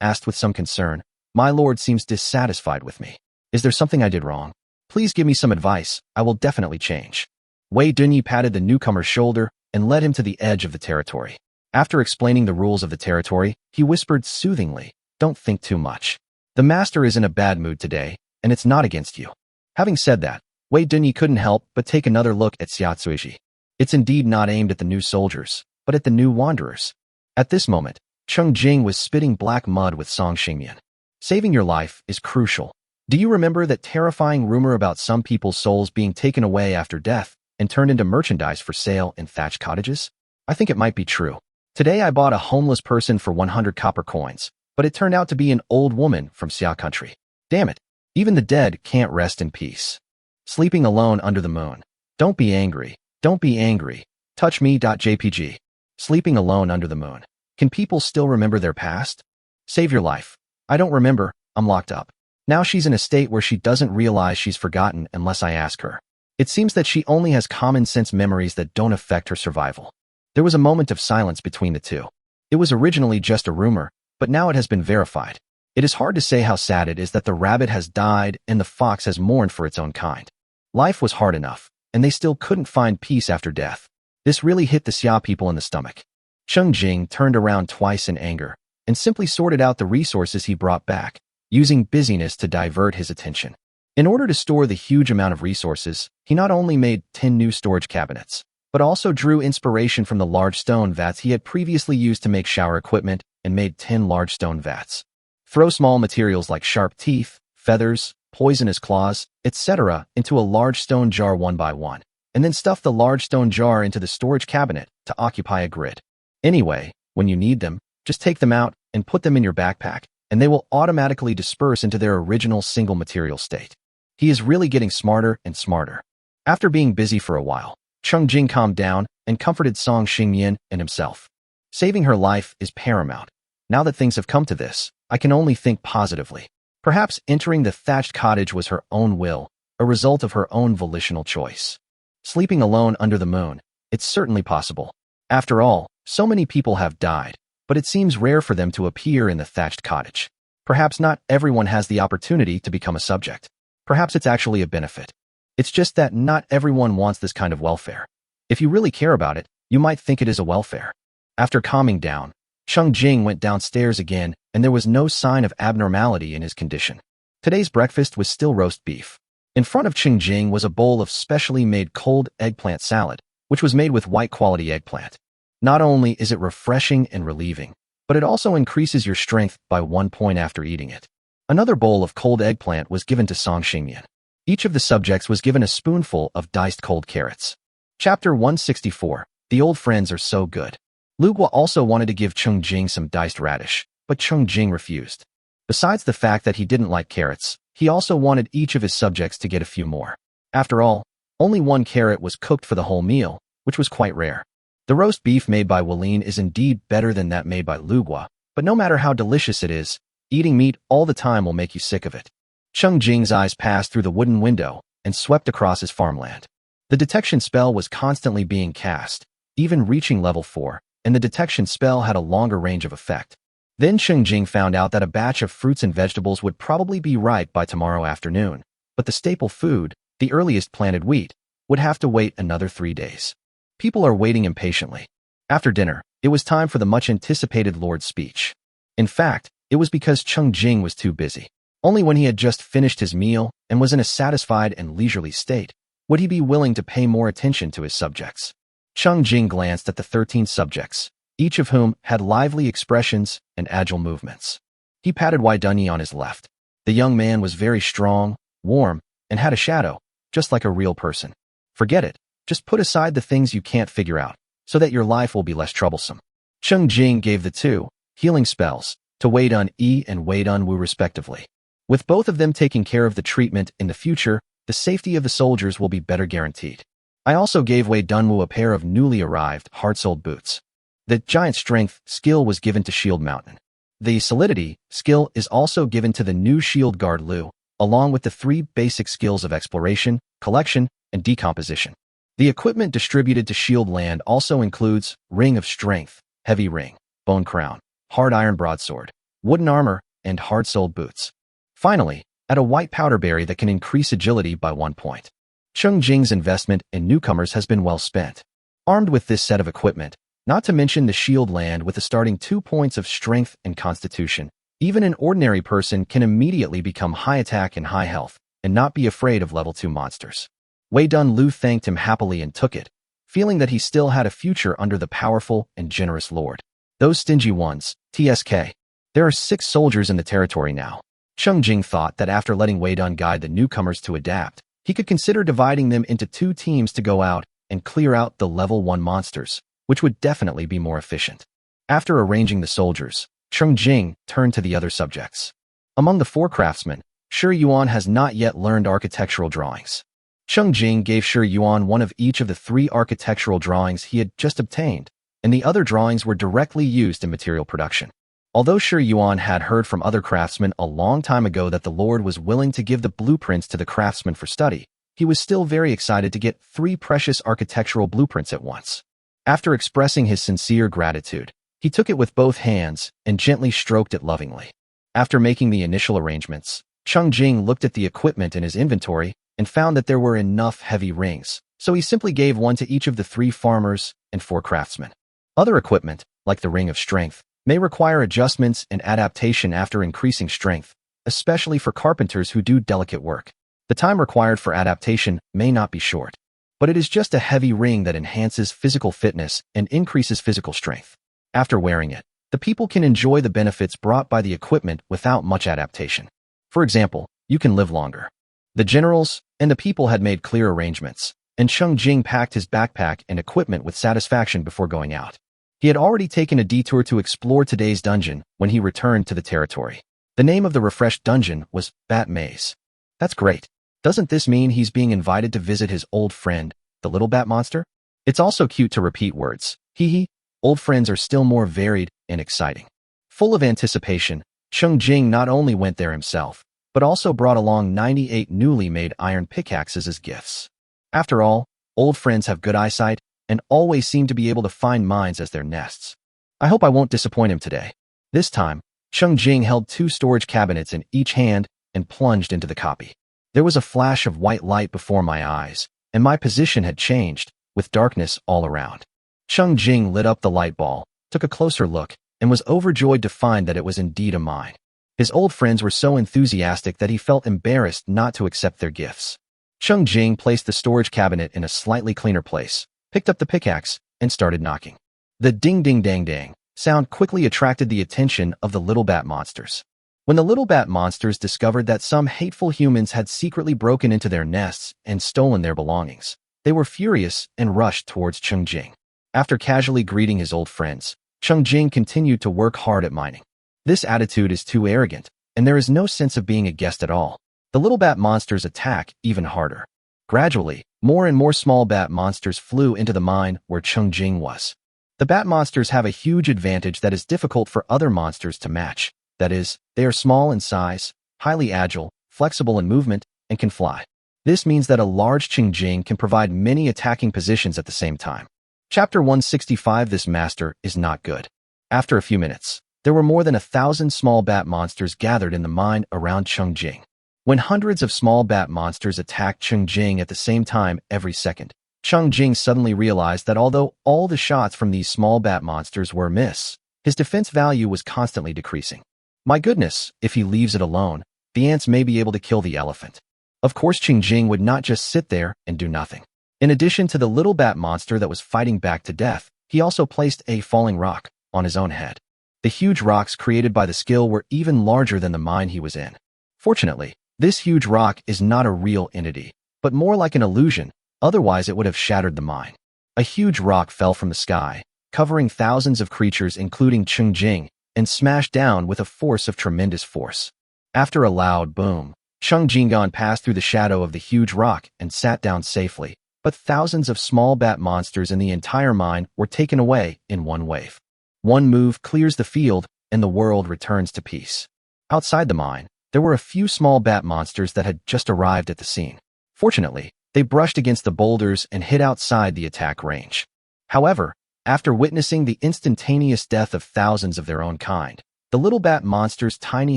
[SPEAKER 1] asked with some concern, "My lord seems dissatisfied with me. Is there something I did wrong? Please give me some advice. I will definitely change." Wei Dunyi patted the newcomer's shoulder and led him to the edge of the territory. After explaining the rules of the territory, he whispered soothingly, "Don't think too much. The master is in a bad mood today, and it's not against you." Having said that, Wei Dunyi couldn't help but take another look at Xiaozuiji. It's indeed not aimed at the new soldiers, but at the new wanderers. At this moment, Cheng Jing was spitting black mud with Song Xingmian. Saving your life is crucial. Do you remember that terrifying rumor about some people's souls being taken away after death and turned into merchandise for sale in thatched cottages? I think it might be true. Today I bought a homeless person for 100 copper coins, but it turned out to be an old woman from Xia country. Damn it. Even the dead can't rest in peace. Sleeping alone under the moon. Don't be angry. Don't be angry. Touch me.jpg. Sleeping alone under the moon. Can people still remember their past? Save your life. I don't remember. I'm locked up. Now she's in a state where she doesn't realize she's forgotten unless I ask her. It seems that she only has common sense memories that don't affect her survival. There was a moment of silence between the two. It was originally just a rumor, but now it has been verified. It is hard to say how sad it is that the rabbit has died and the fox has mourned for its own kind. Life was hard enough, and they still couldn't find peace after death. This really hit the Xia people in the stomach. Cheng Jing turned around twice in anger and simply sorted out the resources he brought back, using busyness to divert his attention. In order to store the huge amount of resources, he not only made 10 new storage cabinets, but also drew inspiration from the large stone vats he had previously used to make shower equipment and made 10 large stone vats. Throw small materials like sharp teeth, feathers, poisonous claws, etc. into a large stone jar one by one, and then stuff the large stone jar into the storage cabinet to occupy a grid. Anyway, when you need them, just take them out and put them in your backpack, and they will automatically disperse into their original single material state. He is really getting smarter and smarter. After being busy for a while, Cheng Jing calmed down and comforted Song Xingmian and himself. Saving her life is paramount. Now that things have come to this, I can only think positively. Perhaps entering the thatched cottage was her own will, a result of her own volitional choice. Sleeping alone under the moon, it's certainly possible. After all, so many people have died, but it seems rare for them to appear in the thatched cottage. Perhaps not everyone has the opportunity to become a subject. Perhaps it's actually a benefit. It's just that not everyone wants this kind of welfare. If you really care about it, you might think it is a welfare. After calming down, Cheng Jing went downstairs again, and there was no sign of abnormality in his condition. Today's breakfast was still roast beef. In front of Cheng Jing was a bowl of specially made cold eggplant salad, which was made with white-quality eggplant. Not only is it refreshing and relieving, but it also increases your strength by 1 point after eating it. Another bowl of cold eggplant was given to Song Xingmian. Each of the subjects was given a spoonful of diced cold carrots. Chapter 164. The old friends are so good. Lu Guo also wanted to give Cheng Jing some diced radish, but Cheng Jing refused. Besides the fact that he didn't like carrots, he also wanted each of his subjects to get a few more. After all, only 1 carrot was cooked for the whole meal, which was quite rare. The roast beef made by Walin is indeed better than that made by Lu Guo, but no matter how delicious it is, eating meat all the time will make you sick of it. Cheng Jing's eyes passed through the wooden window and swept across his farmland. The detection spell was constantly being cast, even reaching level 4, and the detection spell had a longer range of effect. Then Cheng Jing found out that a batch of fruits and vegetables would probably be ripe by tomorrow afternoon, but the staple food, the earliest planted wheat, would have to wait another 3 days. People are waiting impatiently. After dinner, it was time for the much-anticipated Lord's speech. In fact, it was because Cheng Jing was too busy. Only when he had just finished his meal and was in a satisfied and leisurely state would he be willing to pay more attention to his subjects. Cheng Jing glanced at the 13 subjects, each of whom had lively expressions and agile movements. He patted Wei Dunyi on his left. The young man was very strong, warm, and had a shadow, just like a real person. Forget it. Just put aside the things you can't figure out, so that your life will be less troublesome. Cheng Jing gave the 2 healing spells to Wei Dun Yi and Wei Dun Wu respectively. With both of them taking care of the treatment in the future, the safety of the soldiers will be better guaranteed. I also gave Wei Dun Wu a pair of newly arrived hard-soled boots. The giant strength skill was given to Shield Mountain. The Solidity skill is also given to the new Shield Guard Lu, along with the 3 basic skills of Exploration, Collection, and Decomposition. The equipment distributed to Shield Land also includes Ring of Strength, Heavy Ring, Bone Crown, Hard Iron Broadsword, Wooden Armor, and Hard-Soled Boots. Finally, add a White Powder Berry that can increase agility by 1 point. Cheng Jing's investment in newcomers has been well spent. Armed with this set of equipment, not to mention the Shield Land with a starting 2 points of Strength and Constitution, even an ordinary person can immediately become high attack and high health, and not be afraid of level 2 monsters. Wei Dun Lu thanked him happily and took it, feeling that he still had a future under the powerful and generous lord. Those stingy ones, TSK. There are 6 soldiers in the territory now. Cheng Jing thought that after letting Wei Dun guide the newcomers to adapt, he could consider dividing them into 2 teams to go out and clear out the level 1 monsters, which would definitely be more efficient. After arranging the soldiers, Cheng Jing turned to the other subjects. Among the 4 craftsmen, Shi Yuan has not yet learned architectural drawings. Cheng Jing gave Shi Yuan one of each of the 3 architectural drawings he had just obtained, and the other drawings were directly used in material production. Although Shi Yuan had heard from other craftsmen a long time ago that the Lord was willing to give the blueprints to the craftsmen for study, he was still very excited to get 3 precious architectural blueprints at once. After expressing his sincere gratitude, he took it with both hands and gently stroked it lovingly. After making the initial arrangements, Cheng Jing looked at the equipment in his inventory and found that there were enough heavy rings, so he simply gave 1 to each of the 3 farmers and 4 craftsmen. Other equipment, like the Ring of Strength, may require adjustments and adaptation after increasing strength, especially for carpenters who do delicate work. The time required for adaptation may not be short, but it is just a heavy ring that enhances physical fitness and increases physical strength. After wearing it, the people can enjoy the benefits brought by the equipment without much adaptation. For example, you can live longer. The generals and the people had made clear arrangements, and Cheng Jing packed his backpack and equipment with satisfaction before going out. He had already taken a detour to explore today's dungeon when he returned to the territory. The name of the refreshed dungeon was Bat Maze. That's great. Doesn't this mean he's being invited to visit his old friend, the little bat monster? It's also cute to repeat words. Hee hee. Old friends are still more varied and exciting. Full of anticipation, Cheng Jing not only went there himself, but also brought along 98 newly made iron pickaxes as gifts. After all, old friends have good eyesight and always seem to be able to find mines as their nests. I hope I won't disappoint him today. This time, Cheng Jing held 2 storage cabinets in each hand and plunged into the copy. There was a flash of white light before my eyes, and my position had changed, with darkness all around. Cheng Jing lit up the light ball, took a closer look, and was overjoyed to find that it was indeed a mine. His old friends were so enthusiastic that he felt embarrassed not to accept their gifts. Cheng Jing placed the storage cabinet in a slightly cleaner place, picked up the pickaxe, and started knocking. The ding-ding-dang-dang sound quickly attracted the attention of the little bat monsters. When the little bat monsters discovered that some hateful humans had secretly broken into their nests and stolen their belongings, they were furious and rushed towards Cheng Jing. After casually greeting his old friends, Cheng Jing continued to work hard at mining. This attitude is too arrogant, and there is no sense of being a guest at all. The little bat monsters attack even harder. Gradually, more and more small bat monsters flew into the mine where Cheng Jing was. The bat monsters have a huge advantage that is difficult for other monsters to match. That is, they are small in size, highly agile, flexible in movement, and can fly. This means that a large Cheng Jing can provide many attacking positions at the same time. Chapter 165. This master is not good. After a few minutes, there were more than 1,000 small bat monsters gathered in the mine around Cheng Jing. When hundreds of small bat monsters attacked Cheng Jing at the same time every second, Cheng Jing suddenly realized that although all the shots from these small bat monsters were a miss, his defense value was constantly decreasing. My goodness, if he leaves it alone, the ants may be able to kill the elephant. Of course, Cheng Jing would not just sit there and do nothing. In addition to the little bat monster that was fighting back to death, he also placed a falling rock on his own head. The huge rocks created by the skill were even larger than the mine he was in. Fortunately, this huge rock is not a real entity, but more like an illusion, otherwise it would have shattered the mine. A huge rock fell from the sky, covering thousands of creatures including Cheng Jing, and smashed down with a force of tremendous force. After a loud boom, Cheng Jing passed through the shadow of the huge rock and sat down safely, but thousands of small bat monsters in the entire mine were taken away in one wave. One move clears the field, and the world returns to peace. Outside the mine, there were a few small bat monsters that had just arrived at the scene. Fortunately, they brushed against the boulders and hid outside the attack range. However, after witnessing the instantaneous death of thousands of their own kind, the little bat monsters' tiny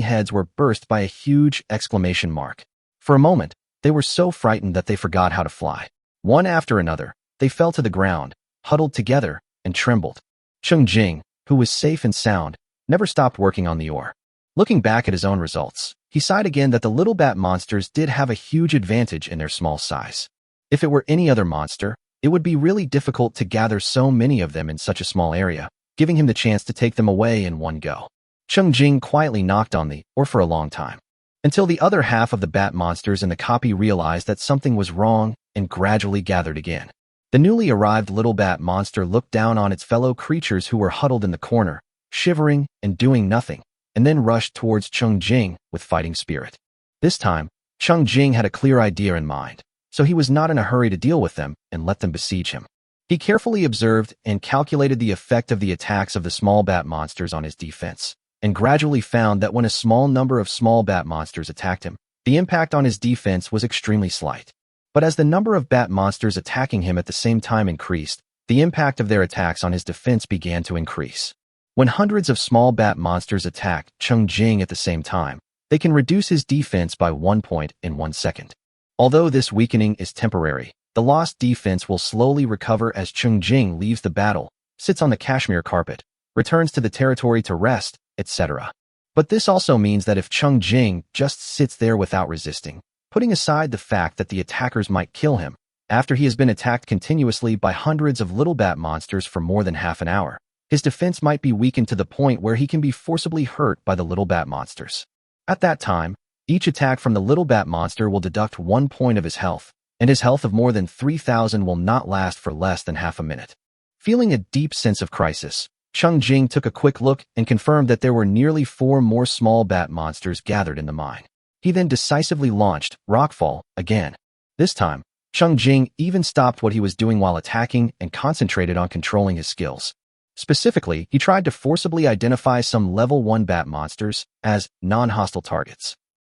[SPEAKER 1] heads were burst by a huge exclamation mark. For a moment, they were so frightened that they forgot how to fly. One after another, they fell to the ground, huddled together, and trembled. Cheng Jing, who was safe and sound, never stopped working on the ore. Looking back at his own results, he sighed again that the little bat monsters did have a huge advantage in their small size. If it were any other monster, it would be really difficult to gather so many of them in such a small area, giving him the chance to take them away in one go. Cheng Jing quietly knocked on the ore for a long time, until the other half of the bat monsters in the copy realized that something was wrong and gradually gathered again. The newly arrived little bat monster looked down on its fellow creatures who were huddled in the corner, shivering and doing nothing, and then rushed towards Cheng Jing with fighting spirit. This time, Cheng Jing had a clear idea in mind, so he was not in a hurry to deal with them and let them besiege him. He carefully observed and calculated the effect of the attacks of the small bat monsters on his defense, and gradually found that when a small number of small bat monsters attacked him, the impact on his defense was extremely slight. But as the number of bat monsters attacking him at the same time increased, the impact of their attacks on his defense began to increase. When hundreds of small bat monsters attack Cheng Jing at the same time, they can reduce his defense by 1 point in 1 second. Although this weakening is temporary, the lost defense will slowly recover as Cheng Jing leaves the battle, sits on the cashmere carpet, returns to the territory to rest, etc. But this also means that if Cheng Jing just sits there without resisting, putting aside the fact that the attackers might kill him, after he has been attacked continuously by hundreds of little bat monsters for more than half an hour, his defense might be weakened to the point where he can be forcibly hurt by the little bat monsters. At that time, each attack from the little bat monster will deduct 1 point of his health, and his health of more than 3,000 will not last for less than half a minute. Feeling a deep sense of crisis, Cheng Jing took a quick look and confirmed that there were nearly 4 more small bat monsters gathered in the mine. He then decisively launched Rockfall again. This time, Cheng Jing even stopped what he was doing while attacking and concentrated on controlling his skills. Specifically, he tried to forcibly identify some level 1 bat monsters as non-hostile targets.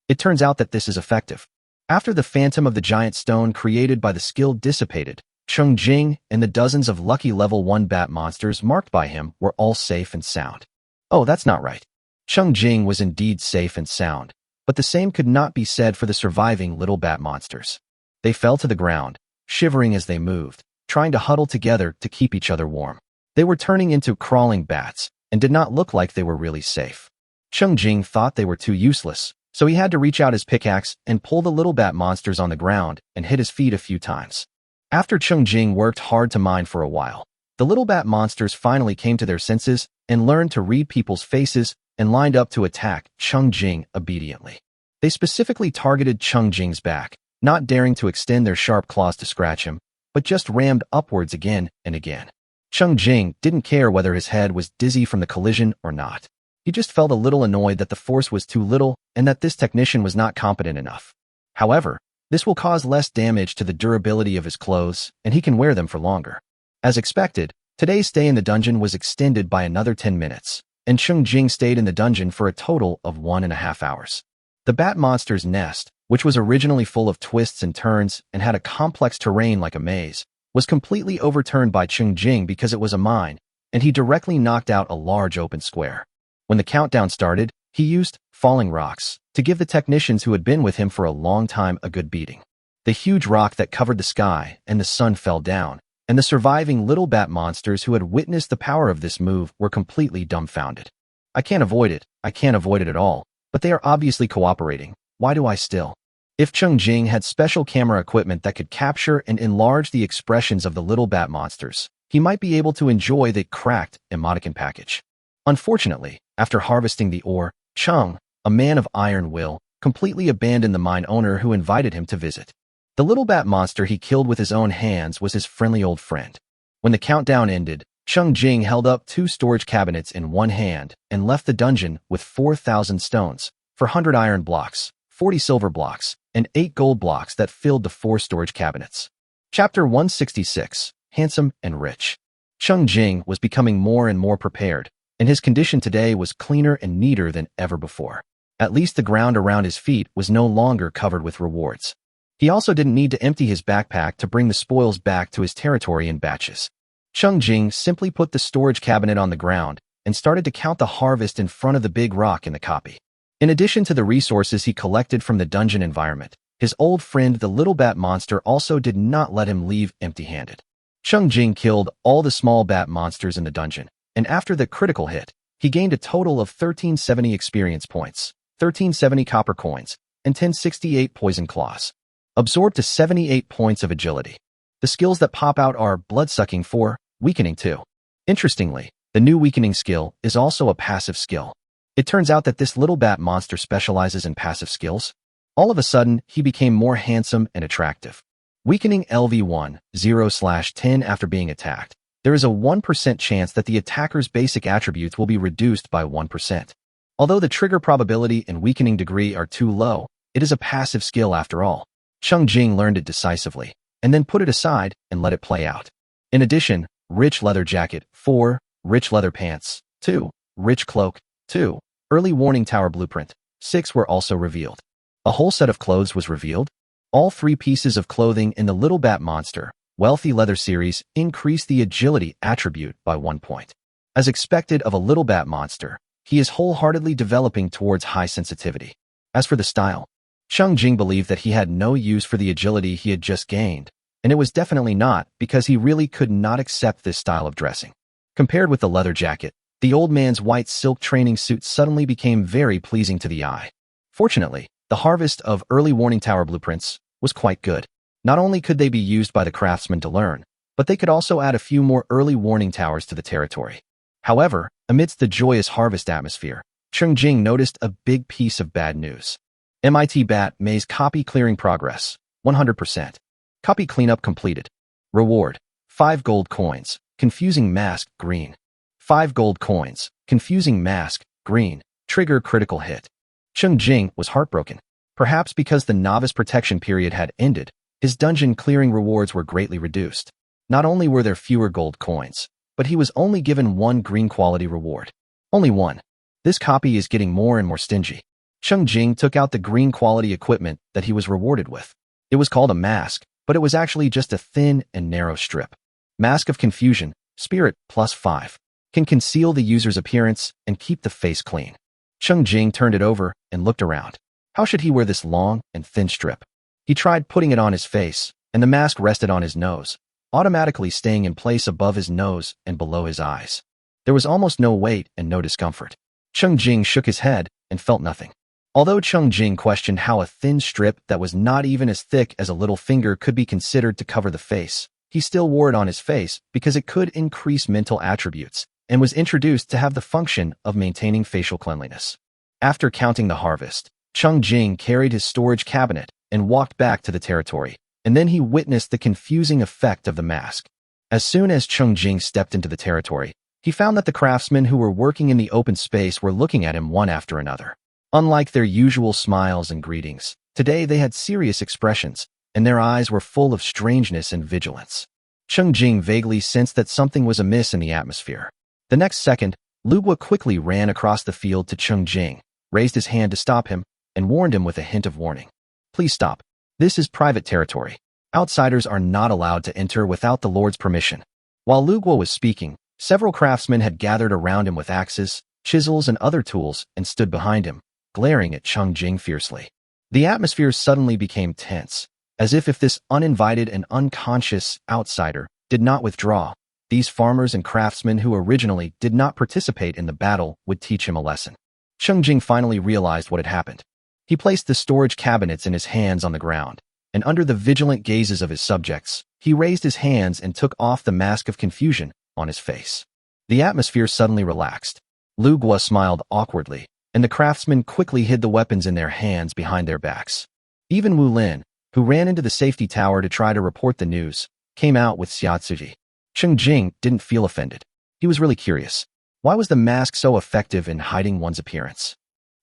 [SPEAKER 1] It turns out that this is effective. After the phantom of the giant stone created by the skill dissipated, Cheng Jing and the dozens of lucky level 1 bat monsters marked by him were all safe and sound. Oh, that's not right. Cheng Jing was indeed safe and sound, but the same could not be said for the surviving little bat monsters. They fell to the ground, shivering as they moved, trying to huddle together to keep each other warm. They were turning into crawling bats and did not look like they were really safe. Cheng Jing thought they were too useless, so he had to reach out his pickaxe and pull the little bat monsters on the ground and hit his feet a few times. After Cheng Jing worked hard to mine for a while, the little bat monsters finally came to their senses and learned to read people's faces and lined up to attack Cheng Jing obediently. They specifically targeted Cheng Jing's back, not daring to extend their sharp claws to scratch him, but just rammed upwards again and again. Cheng Jing didn't care whether his head was dizzy from the collision or not. He just felt a little annoyed that the force was too little and that this technician was not competent enough. However, this will cause less damage to the durability of his clothes, and he can wear them for longer. As expected, today's stay in the dungeon was extended by another 10 minutes, and Cheng Jing stayed in the dungeon for a total of 1.5 hours. The bat monster's nest, which was originally full of twists and turns and had a complex terrain like a maze, was completely overturned by Cheng Jing because it was a mine, and he directly knocked out a large open square. When the countdown started, he used falling rocks to give the technicians who had been with him for a long time a good beating. The huge rock that covered the sky and the sun fell down, and the surviving little bat monsters who had witnessed the power of this move were completely dumbfounded. I can't avoid it at all, but they are obviously cooperating. Why do I still? If Cheng Jing had special camera equipment that could capture and enlarge the expressions of the little bat monsters, he might be able to enjoy the cracked emoticon package. Unfortunately, after harvesting the ore, Cheng, a man of iron will, completely abandoned the mine owner who invited him to visit. The little bat monster he killed with his own hands was his friendly old friend. When the countdown ended, Cheng Jing held up 2 storage cabinets in one hand and left the dungeon with 4,000 stones, 400 iron blocks, 40 silver blocks, and 8 gold blocks that filled the 4 storage cabinets. Chapter 166, Handsome and Rich. Cheng Jing was becoming more and more prepared, and his condition today was cleaner and neater than ever before. At least the ground around his feet was no longer covered with rewards. He also didn't need to empty his backpack to bring the spoils back to his territory in batches. Cheng Jing simply put the storage cabinet on the ground and started to count the harvest in front of the big rock in the copy. In addition to the resources he collected from the dungeon environment, his old friend the little bat monster also did not let him leave empty-handed. Cheng Jing killed all the small bat monsters in the dungeon, and after the critical hit, he gained a total of 1370 experience points, 1370 copper coins, and 1068 poison claws. Absorbed to 78 points of agility. The skills that pop out are blood-sucking 4, weakening 2. Interestingly, the new weakening skill is also a passive skill. It turns out that this little bat monster specializes in passive skills. All of a sudden, he became more handsome and attractive. Weakening LV1, 0/10 after being attacked. There is a 1% chance that the attacker's basic attributes will be reduced by 1%. Although the trigger probability and weakening degree are too low, it is a passive skill after all. Cheng Jing learned it decisively, and then put it aside and let it play out. In addition, rich leather jacket, 4, rich leather pants, 2, rich cloak, 2, early warning tower blueprint, 6 were also revealed. A whole set of clothes was revealed. All 3 pieces of clothing in the Little Bat Monster, Wealthy Leather series increased the agility attribute by 1 point. As expected of a Little Bat Monster, he is wholeheartedly developing towards high sensitivity. As for the style, Cheng Jing believed that he had no use for the agility he had just gained, and it was definitely not because he really could not accept this style of dressing. Compared with the leather jacket, the old man's white silk training suit suddenly became very pleasing to the eye. Fortunately, the harvest of early warning tower blueprints was quite good. Not only could they be used by the craftsmen to learn, but they could also add a few more early warning towers to the territory. However, amidst the joyous harvest atmosphere, Cheng Jing noticed a big piece of bad news. MIT Bat Maze copy clearing progress, 100%. Copy cleanup completed. Reward, 5 gold coins, confusing mask, green. 5 gold coins, confusing mask, green, trigger critical hit. Cheng Jing was heartbroken. Perhaps because the novice protection period had ended, his dungeon clearing rewards were greatly reduced. Not only were there fewer gold coins, but he was only given 1 green quality reward. Only 1. This copy is getting more and more stingy. Cheng Jing took out the green quality equipment that he was rewarded with. It was called a mask, but it was actually just a thin and narrow strip. Mask of Confusion, Spirit, +5. Can conceal the user's appearance and keep the face clean. Cheng Jing turned it over and looked around. How should he wear this long and thin strip? He tried putting it on his face, and the mask rested on his nose, automatically staying in place above his nose and below his eyes. There was almost no weight and no discomfort. Cheng Jing shook his head and felt nothing. Although Cheng Jing questioned how a thin strip that was not even as thick as a little finger could be considered to cover the face, he still wore it on his face because it could increase mental attributes and was introduced to have the function of maintaining facial cleanliness. After counting the harvest, Cheng Jing carried his storage cabinet and walked back to the territory, and then he witnessed the confusing effect of the mask. As soon as Cheng Jing stepped into the territory, he found that the craftsmen who were working in the open space were looking at him one after another. Unlike their usual smiles and greetings, today they had serious expressions, and their eyes were full of strangeness and vigilance. Cheng Jing vaguely sensed that something was amiss in the atmosphere. The next second, Lugua quickly ran across the field to Cheng Jing, raised his hand to stop him, and warned him with a hint of warning. Please stop. This is private territory. Outsiders are not allowed to enter without the Lord's permission. While Lugua was speaking, several craftsmen had gathered around him with axes, chisels, and other tools and stood behind him, glaring at Cheng Jing fiercely. The atmosphere suddenly became tense, as if this uninvited and unconscious outsider did not withdraw, these farmers and craftsmen who originally did not participate in the battle would teach him a lesson. Cheng Jing finally realized what had happened. He placed the storage cabinets in his hands on the ground, and under the vigilant gazes of his subjects, he raised his hands and took off the mask of confusion on his face. The atmosphere suddenly relaxed. Lugua smiled awkwardly, and the craftsmen quickly hid the weapons in their hands behind their backs. Even Wu Lin, who ran into the safety tower to try to report the news, came out with Xiaozuji. Cheng Jing didn't feel offended. He was really curious. Why was the mask so effective in hiding one's appearance?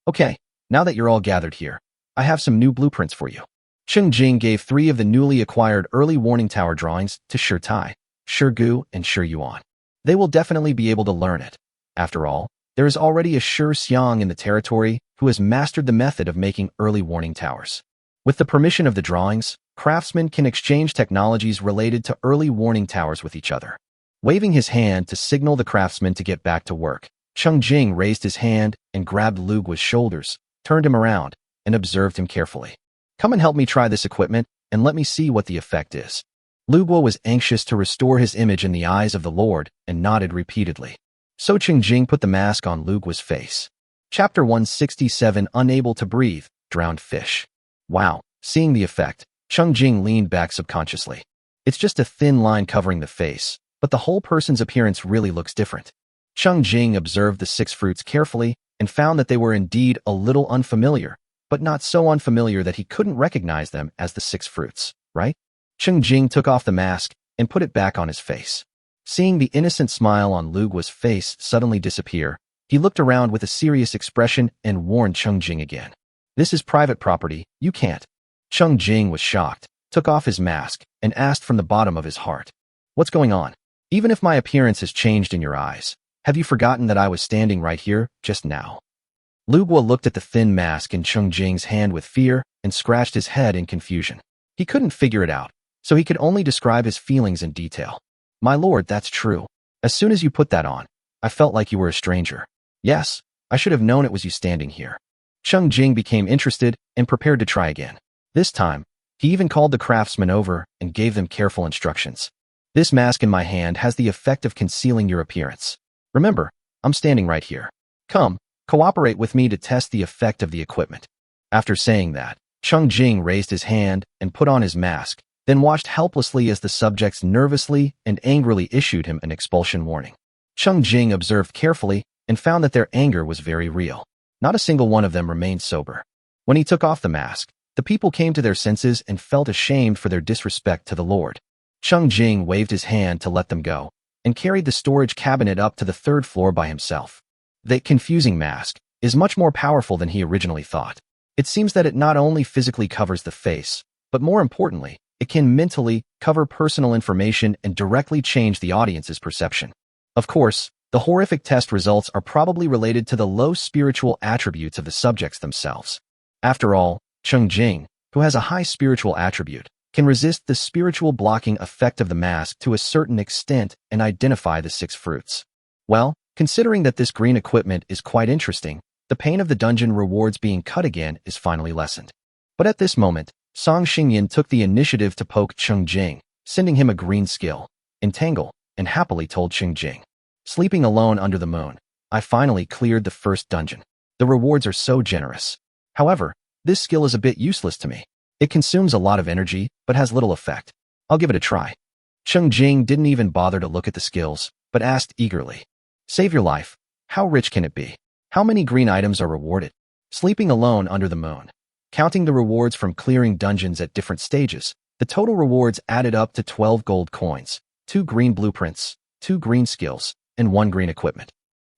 [SPEAKER 1] Okay, now that you're all gathered here, I have some new blueprints for you. Cheng Jing gave 3 of the newly acquired early warning tower drawings to Shi Tai, Shi Gu, and Shi Yuan. They will definitely be able to learn it. After all, there is already a sure Xiang in the territory who has mastered the method of making early warning towers. With the permission of the drawings, craftsmen can exchange technologies related to early warning towers with each other. Waving his hand to signal the craftsman to get back to work, Cheng Jing raised his hand and grabbed Lu Guo's shoulders, turned him around, and observed him carefully. Come and help me try this equipment, and let me see what the effect is. Lu Guo was anxious to restore his image in the eyes of the Lord and nodded repeatedly. So Cheng Jing put the mask on Lu Guo's face. Chapter 167 Unable to Breathe, Drowned Fish. Wow, seeing the effect, Cheng Jing leaned back subconsciously. It's just a thin line covering the face, but the whole person's appearance really looks different. Cheng Jing observed the 6 fruits carefully and found that they were indeed a little unfamiliar, but not so unfamiliar that he couldn't recognize them as the 6 fruits, right? Cheng Jing took off the mask and put it back on his face. Seeing the innocent smile on Lu Guo's face suddenly disappear, he looked around with a serious expression and warned Cheng Jing again. This is private property, you can't. Cheng Jing was shocked, took off his mask, and asked from the bottom of his heart. What's going on? Even if my appearance has changed in your eyes, have you forgotten that I was standing right here, just now? Lu Guo looked at the thin mask in Cheng Jing's hand with fear and scratched his head in confusion. He couldn't figure it out, so he could only describe his feelings in detail. My lord, that's true. As soon as you put that on, I felt like you were a stranger. Yes, I should have known it was you standing here. Cheng Jing became interested and prepared to try again. This time, he even called the craftsmen over and gave them careful instructions. This mask in my hand has the effect of concealing your appearance. Remember, I'm standing right here. Come, cooperate with me to test the effect of the equipment. After saying that, Cheng Jing raised his hand and put on his mask, then watched helplessly as the subjects nervously and angrily issued him an expulsion warning. Cheng Jing observed carefully and found that their anger was very real. Not a single one of them remained sober. When he took off the mask, the people came to their senses and felt ashamed for their disrespect to the Lord. Cheng Jing waved his hand to let them go and carried the storage cabinet up to the 3rd floor by himself. The confusing mask is much more powerful than he originally thought. It seems that it not only physically covers the face, but more importantly, it can mentally cover personal information and directly change the audience's perception. Of course, the horrific test results are probably related to the low spiritual attributes of the subjects themselves. After all, Cheng Jing, who has a high spiritual attribute, can resist the spiritual blocking effect of the mask to a certain extent and identify the 6 fruits. Well, considering that this green equipment is quite interesting, the pain of the dungeon rewards being cut again is finally lessened. But at this moment, Song Xingyan took the initiative to poke Cheng Jing, sending him a green skill, Entangle, and happily told Cheng Jing. Sleeping alone under the moon, I finally cleared the 1st dungeon. The rewards are so generous. However, this skill is a bit useless to me. It consumes a lot of energy, but has little effect. I'll give it a try. Cheng Jing didn't even bother to look at the skills, but asked eagerly. Save your life. How rich can it be? How many green items are rewarded? Sleeping alone under the moon. Counting the rewards from clearing dungeons at different stages, the total rewards added up to 12 gold coins, 2 green blueprints, 2 green skills, and 1 green equipment.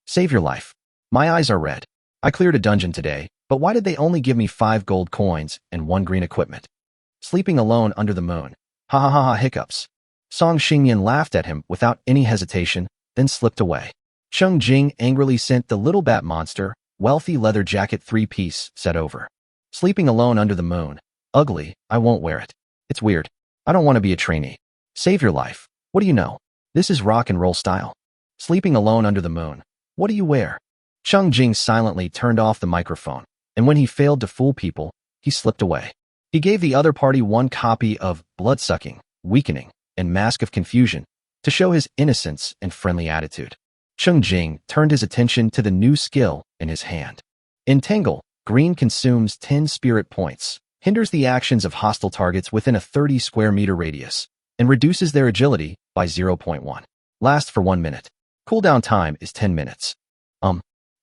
[SPEAKER 1] Save your life. My eyes are red. I cleared a dungeon today, but why did they only give me 5 gold coins and 1 green equipment? Sleeping alone under the moon. Ha ha ha ha hiccups. Song Xingyan laughed at him without any hesitation, then slipped away. Cheng Jing angrily sent the little bat monster, wealthy leather jacket 3-piece set over. Sleeping alone under the moon. Ugly, I won't wear it. It's weird. I don't want to be a trainee. Save your life. What do you know? This is rock and roll style. Sleeping alone under the moon. What do you wear? Cheng Jing silently turned off the microphone, and when he failed to fool people, he slipped away. He gave the other party 1 copy of Bloodsucking, Weakening, and Mask of Confusion to show his innocence and friendly attitude. Cheng Jing turned his attention to the new skill in his hand. Entangle, green consumes 10 spirit points, hinders the actions of hostile targets within a 30 square meter radius, and reduces their agility by 0.1. Lasts for 1 minute. Cooldown time is 10 minutes.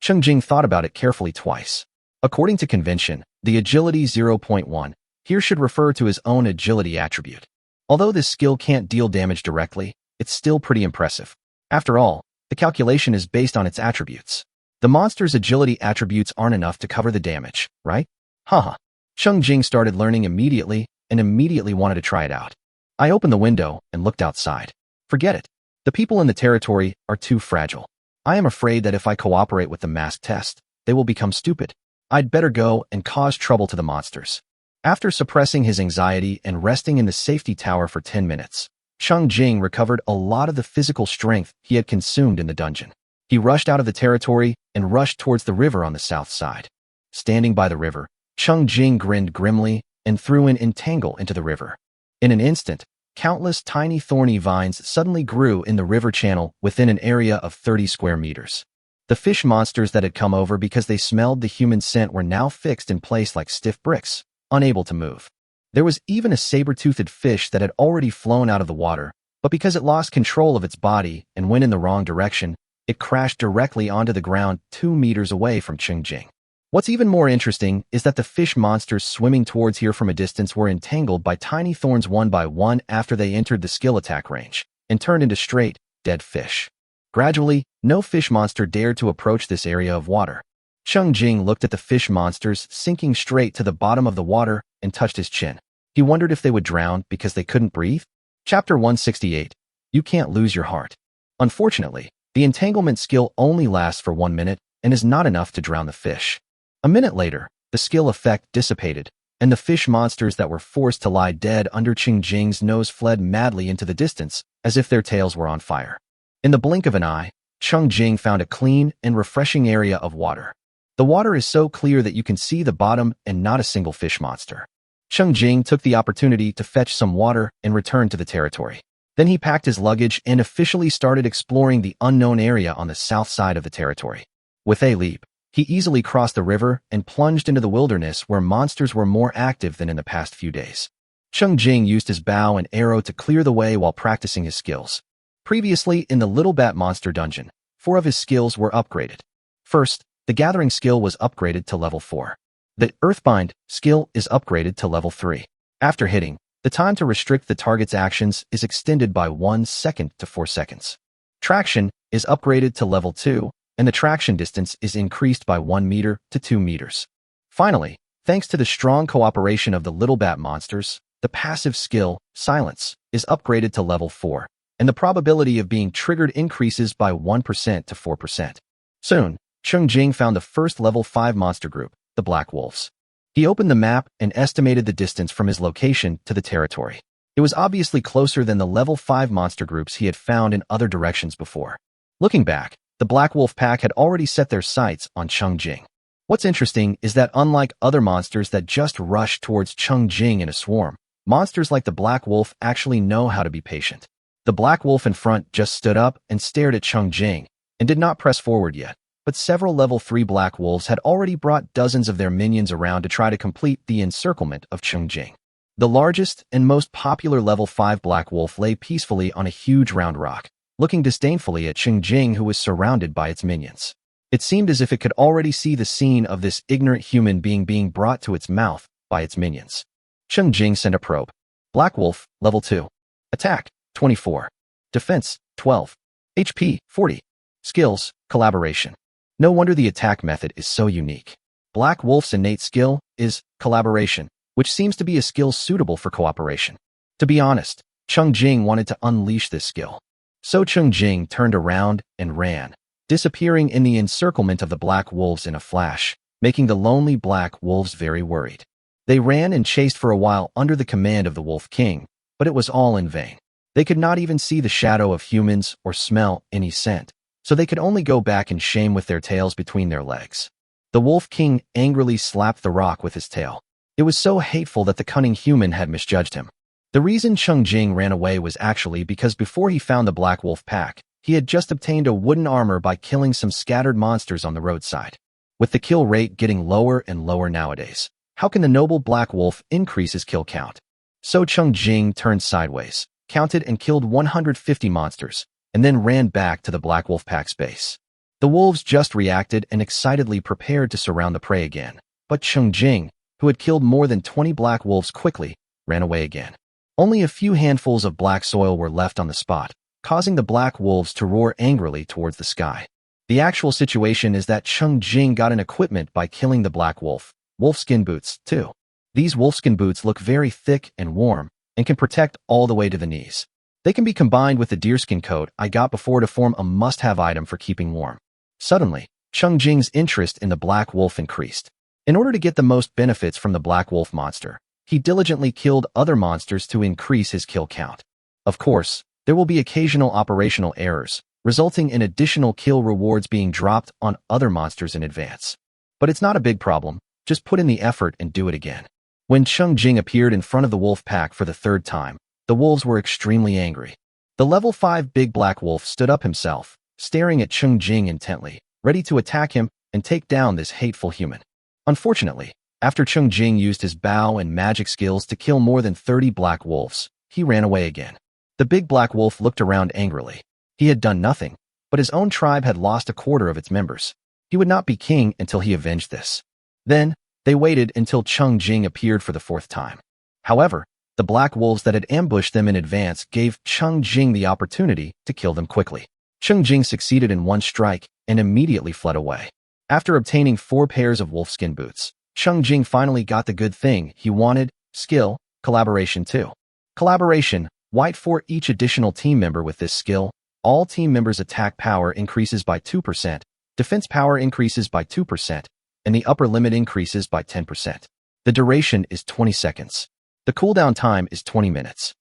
[SPEAKER 1] Cheng Jing thought about it carefully twice. According to convention, the agility 0.1 here should refer to his own agility attribute. Although this skill can't deal damage directly, it's still pretty impressive. After all, the calculation is based on its attributes. The monster's agility attributes aren't enough to cover the damage, right? Haha. Cheng Jing started learning immediately and immediately wanted to try it out. I opened the window and looked outside. Forget it. The people in the territory are too fragile. I am afraid that if I cooperate with the mask test, they will become stupid. I'd better go and cause trouble to the monsters. After suppressing his anxiety and resting in the safety tower for 10 minutes, Cheng Jing recovered a lot of the physical strength he had consumed in the dungeon. He rushed out of the territory and rushed towards the river on the south side. Standing by the river, Cheng Jing grinned grimly and threw an entangle into the river. In an instant, countless tiny thorny vines suddenly grew in the river channel within an area of 30 square meters. The fish monsters that had come over because they smelled the human scent were now fixed in place like stiff bricks, unable to move. There was even a saber-toothed fish that had already flown out of the water, but because it lost control of its body and went in the wrong direction, it crashed directly onto the ground 2 meters away from Cheng Jing. What's even more interesting is that the fish monsters swimming towards here from a distance were entangled by tiny thorns one by one after they entered the skill attack range, and turned into straight, dead fish. Gradually, no fish monster dared to approach this area of water. Cheng Jing looked at the fish monsters sinking straight to the bottom of the water and touched his chin. He wondered if they would drown because they couldn't breathe. Chapter 168. You can't lose your heart. Unfortunately, the entanglement skill only lasts for 1 minute and is not enough to drown the fish. A minute later, the skill effect dissipated, and the fish monsters that were forced to lie dead under Cheng Jing's nose fled madly into the distance, as if their tails were on fire. In the blink of an eye, Cheng Jing found a clean and refreshing area of water. The water is so clear that you can see the bottom and not a single fish monster. Cheng Jing took the opportunity to fetch some water and return to the territory. Then he packed his luggage and officially started exploring the unknown area on the south side of the territory. With a leap, he easily crossed the river and plunged into the wilderness where monsters were more active than in the past few days. Cheng Jing used his bow and arrow to clear the way while practicing his skills. Previously, in the Little Bat Monster Dungeon, 4 of his skills were upgraded. First, the Gathering skill was upgraded to level 4. The Earthbind skill is upgraded to level 3. After hitting, the time to restrict the target's actions is extended by 1 second to 4 seconds. Traction is upgraded to level 2, and the traction distance is increased by 1 meter to 2 meters. Finally, thanks to the strong cooperation of the Little Bat monsters, the passive skill, Silence, is upgraded to level 4, and the probability of being triggered increases by 1% to 4%. Soon, Cheng Jing found the first level 5 monster group, the Black Wolves. He opened the map and estimated the distance from his location to the territory. It was obviously closer than the level 5 monster groups he had found in other directions before. Looking back, the Black Wolf pack had already set their sights on Cheng Jing. What's interesting is that unlike other monsters that just rush towards Cheng Jing in a swarm, monsters like the Black Wolf actually know how to be patient. The Black Wolf in front just stood up and stared at Cheng Jing, and did not press forward yet, but several level 3 Black Wolves had already brought dozens of their minions around to try to complete the encirclement of Cheng Jing. The largest and most popular level 5 Black Wolf lay peacefully on a huge round rock, looking disdainfully at Cheng Jing, who was surrounded by its minions. It seemed as if it could already see the scene of this ignorant human being brought to its mouth by its minions. Cheng Jing sent a probe. Black Wolf, level 2. Attack, 24. Defense, 12. HP, 40. Skills, Collaboration. No wonder the attack method is so unique. Black Wolf's innate skill is Collaboration, which seems to be a skill suitable for cooperation. To be honest, Cheng Jing wanted to unleash this skill. So Cheng Jing turned around and ran, disappearing in the encirclement of the Black Wolves in a flash, making the lonely Black Wolves very worried. They ran and chased for a while under the command of the Wolf King, but it was all in vain. They could not even see the shadow of humans or smell any scent, so they could only go back in shame with their tails between their legs. The Wolf King angrily slapped the rock with his tail. It was so hateful that the cunning human had misjudged him. The reason Cheng Jing ran away was actually because before he found the Black Wolf pack, he had just obtained a wooden armor by killing some scattered monsters on the roadside. With the kill rate getting lower and lower nowadays, how can the noble Black Wolf increase his kill count? So Cheng Jing turned sideways, counted and killed 150 monsters, and then ran back to the Black Wolf pack's base. The wolves just reacted and excitedly prepared to surround the prey again, but Cheng Jing, who had killed more than 20 Black Wolves quickly, ran away again. Only a few handfuls of black soil were left on the spot, causing the Black Wolves to roar angrily towards the sky. The actual situation is that Cheng Jing got an equipment by killing the Black Wolf, wolfskin boots, too. These wolfskin boots look very thick and warm, and can protect all the way to the knees. They can be combined with the deerskin coat I got before to form a must-have item for keeping warm. Suddenly, Cheng Jing's interest in the black wolf increased. In order to get the most benefits from the black wolf monster, he diligently killed other monsters to increase his kill count. Of course, there will be occasional operational errors, resulting in additional kill rewards being dropped on other monsters in advance. But it's not a big problem, just put in the effort and do it again. When Cheng Jing appeared in front of the wolf pack for the third time, the wolves were extremely angry. The level 5 big black wolf stood up himself, staring at Cheng Jing intently, ready to attack him and take down this hateful human. Unfortunately, after Cheng Jing used his bow and magic skills to kill more than 30 black wolves, he ran away again. The big black wolf looked around angrily. He had done nothing, but his own tribe had lost a quarter of its members. He would not be king until he avenged this. Then, they waited until Cheng Jing appeared for the fourth time. However, the black wolves that had ambushed them in advance gave Cheng Jing the opportunity to kill them quickly. Cheng Jing succeeded in one strike and immediately fled away. After obtaining 4 pairs of wolfskin boots, Cheng Jing finally got the good thing he wanted: skill, collaboration 2. Collaboration, white for each additional team member with this skill. All team members' attack power increases by 2%, defense power increases by 2%, and the upper limit increases by 10%. The duration is 20 seconds. The cooldown time is 20 minutes.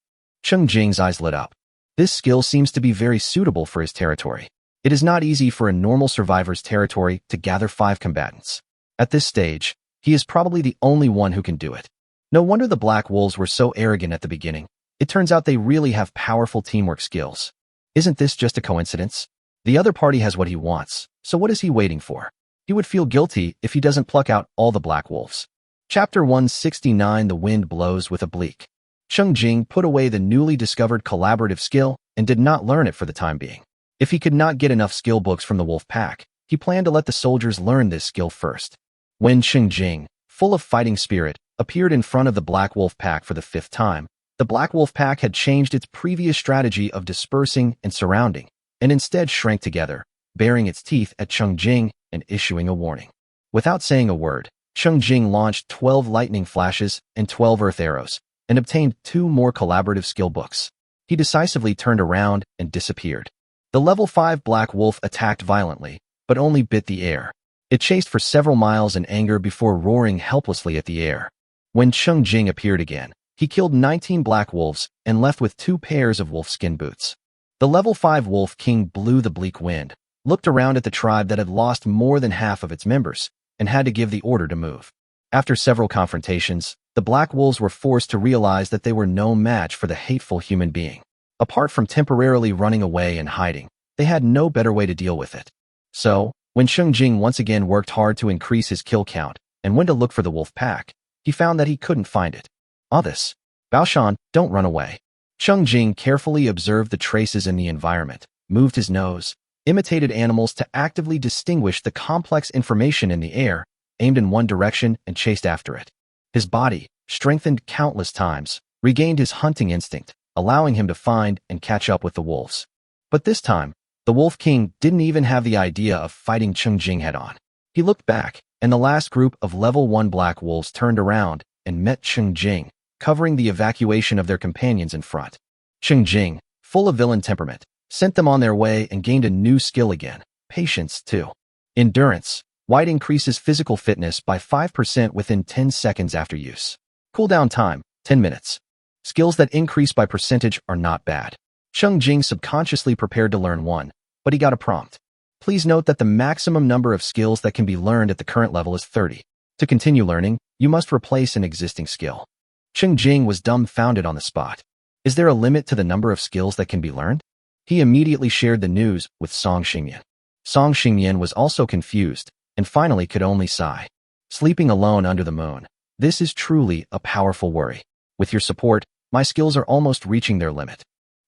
[SPEAKER 1] Cheng Jing's eyes lit up. This skill seems to be very suitable for his territory. It is not easy for a normal survivor's territory to gather 5 combatants. At this stage, he is probably the only one who can do it. No wonder the black wolves were so arrogant at the beginning. It turns out they really have powerful teamwork skills. Isn't this just a coincidence? The other party has what he wants, so what is he waiting for? He would feel guilty if he doesn't pluck out all the black wolves. Chapter 169. The wind blows with oblique. Cheng Jing put away the newly discovered collaborative skill and did not learn it for the time being. If he could not get enough skill books from the wolf pack, he planned to let the soldiers learn this skill first. When Cheng Jing, full of fighting spirit, appeared in front of the black wolf pack for the 5th time, the black wolf pack had changed its previous strategy of dispersing and surrounding, and instead shrank together, baring its teeth at Cheng Jing and issuing a warning. Without saying a word, Cheng Jing launched 12 lightning flashes and 12 earth arrows, and obtained 2 more collaborative skill books. He decisively turned around and disappeared. The level 5 black wolf attacked violently, but only bit the air. It chased for several miles in anger before roaring helplessly at the air. When Cheng Jing appeared again, he killed 19 black wolves and left with 2 pairs of wolfskin boots. The level 5 wolf king blew the bleak wind, looked around at the tribe that had lost more than half of its members, and had to give the order to move. After several confrontations, the black wolves were forced to realize that they were no match for the hateful human being. Apart from temporarily running away and hiding, they had no better way to deal with it. So, when Cheng Jing once again worked hard to increase his kill count and went to look for the wolf pack, he found that he couldn't find it. This. Baoshan, don't run away. Cheng Jing carefully observed the traces in the environment, moved his nose, imitated animals to actively distinguish the complex information in the air, aimed in one direction and chased after it. His body, strengthened countless times, regained his hunting instinct, allowing him to find and catch up with the wolves. But this time, the Wolf King didn't even have the idea of fighting Cheng Jing head-on. He looked back, and the last group of level 1 black wolves turned around and met Cheng Jing, covering the evacuation of their companions in front. Cheng Jing, full of villain temperament, sent them on their way and gained a new skill again: patience 2. Endurance. White increases physical fitness by 5% within 10 seconds after use. Cooldown time, 10 minutes. Skills that increase by percentage are not bad. Cheng Jing subconsciously prepared to learn one, but he got a prompt. Please note that the maximum number of skills that can be learned at the current level is 30. To continue learning, you must replace an existing skill. Cheng Jing was dumbfounded on the spot. Is there a limit to the number of skills that can be learned? He immediately shared the news with Song Xingyan. Song Xingyan was also confused, and finally could only sigh. Sleeping alone under the moon. This is truly a powerful worry. With your support, my skills are almost reaching their limit.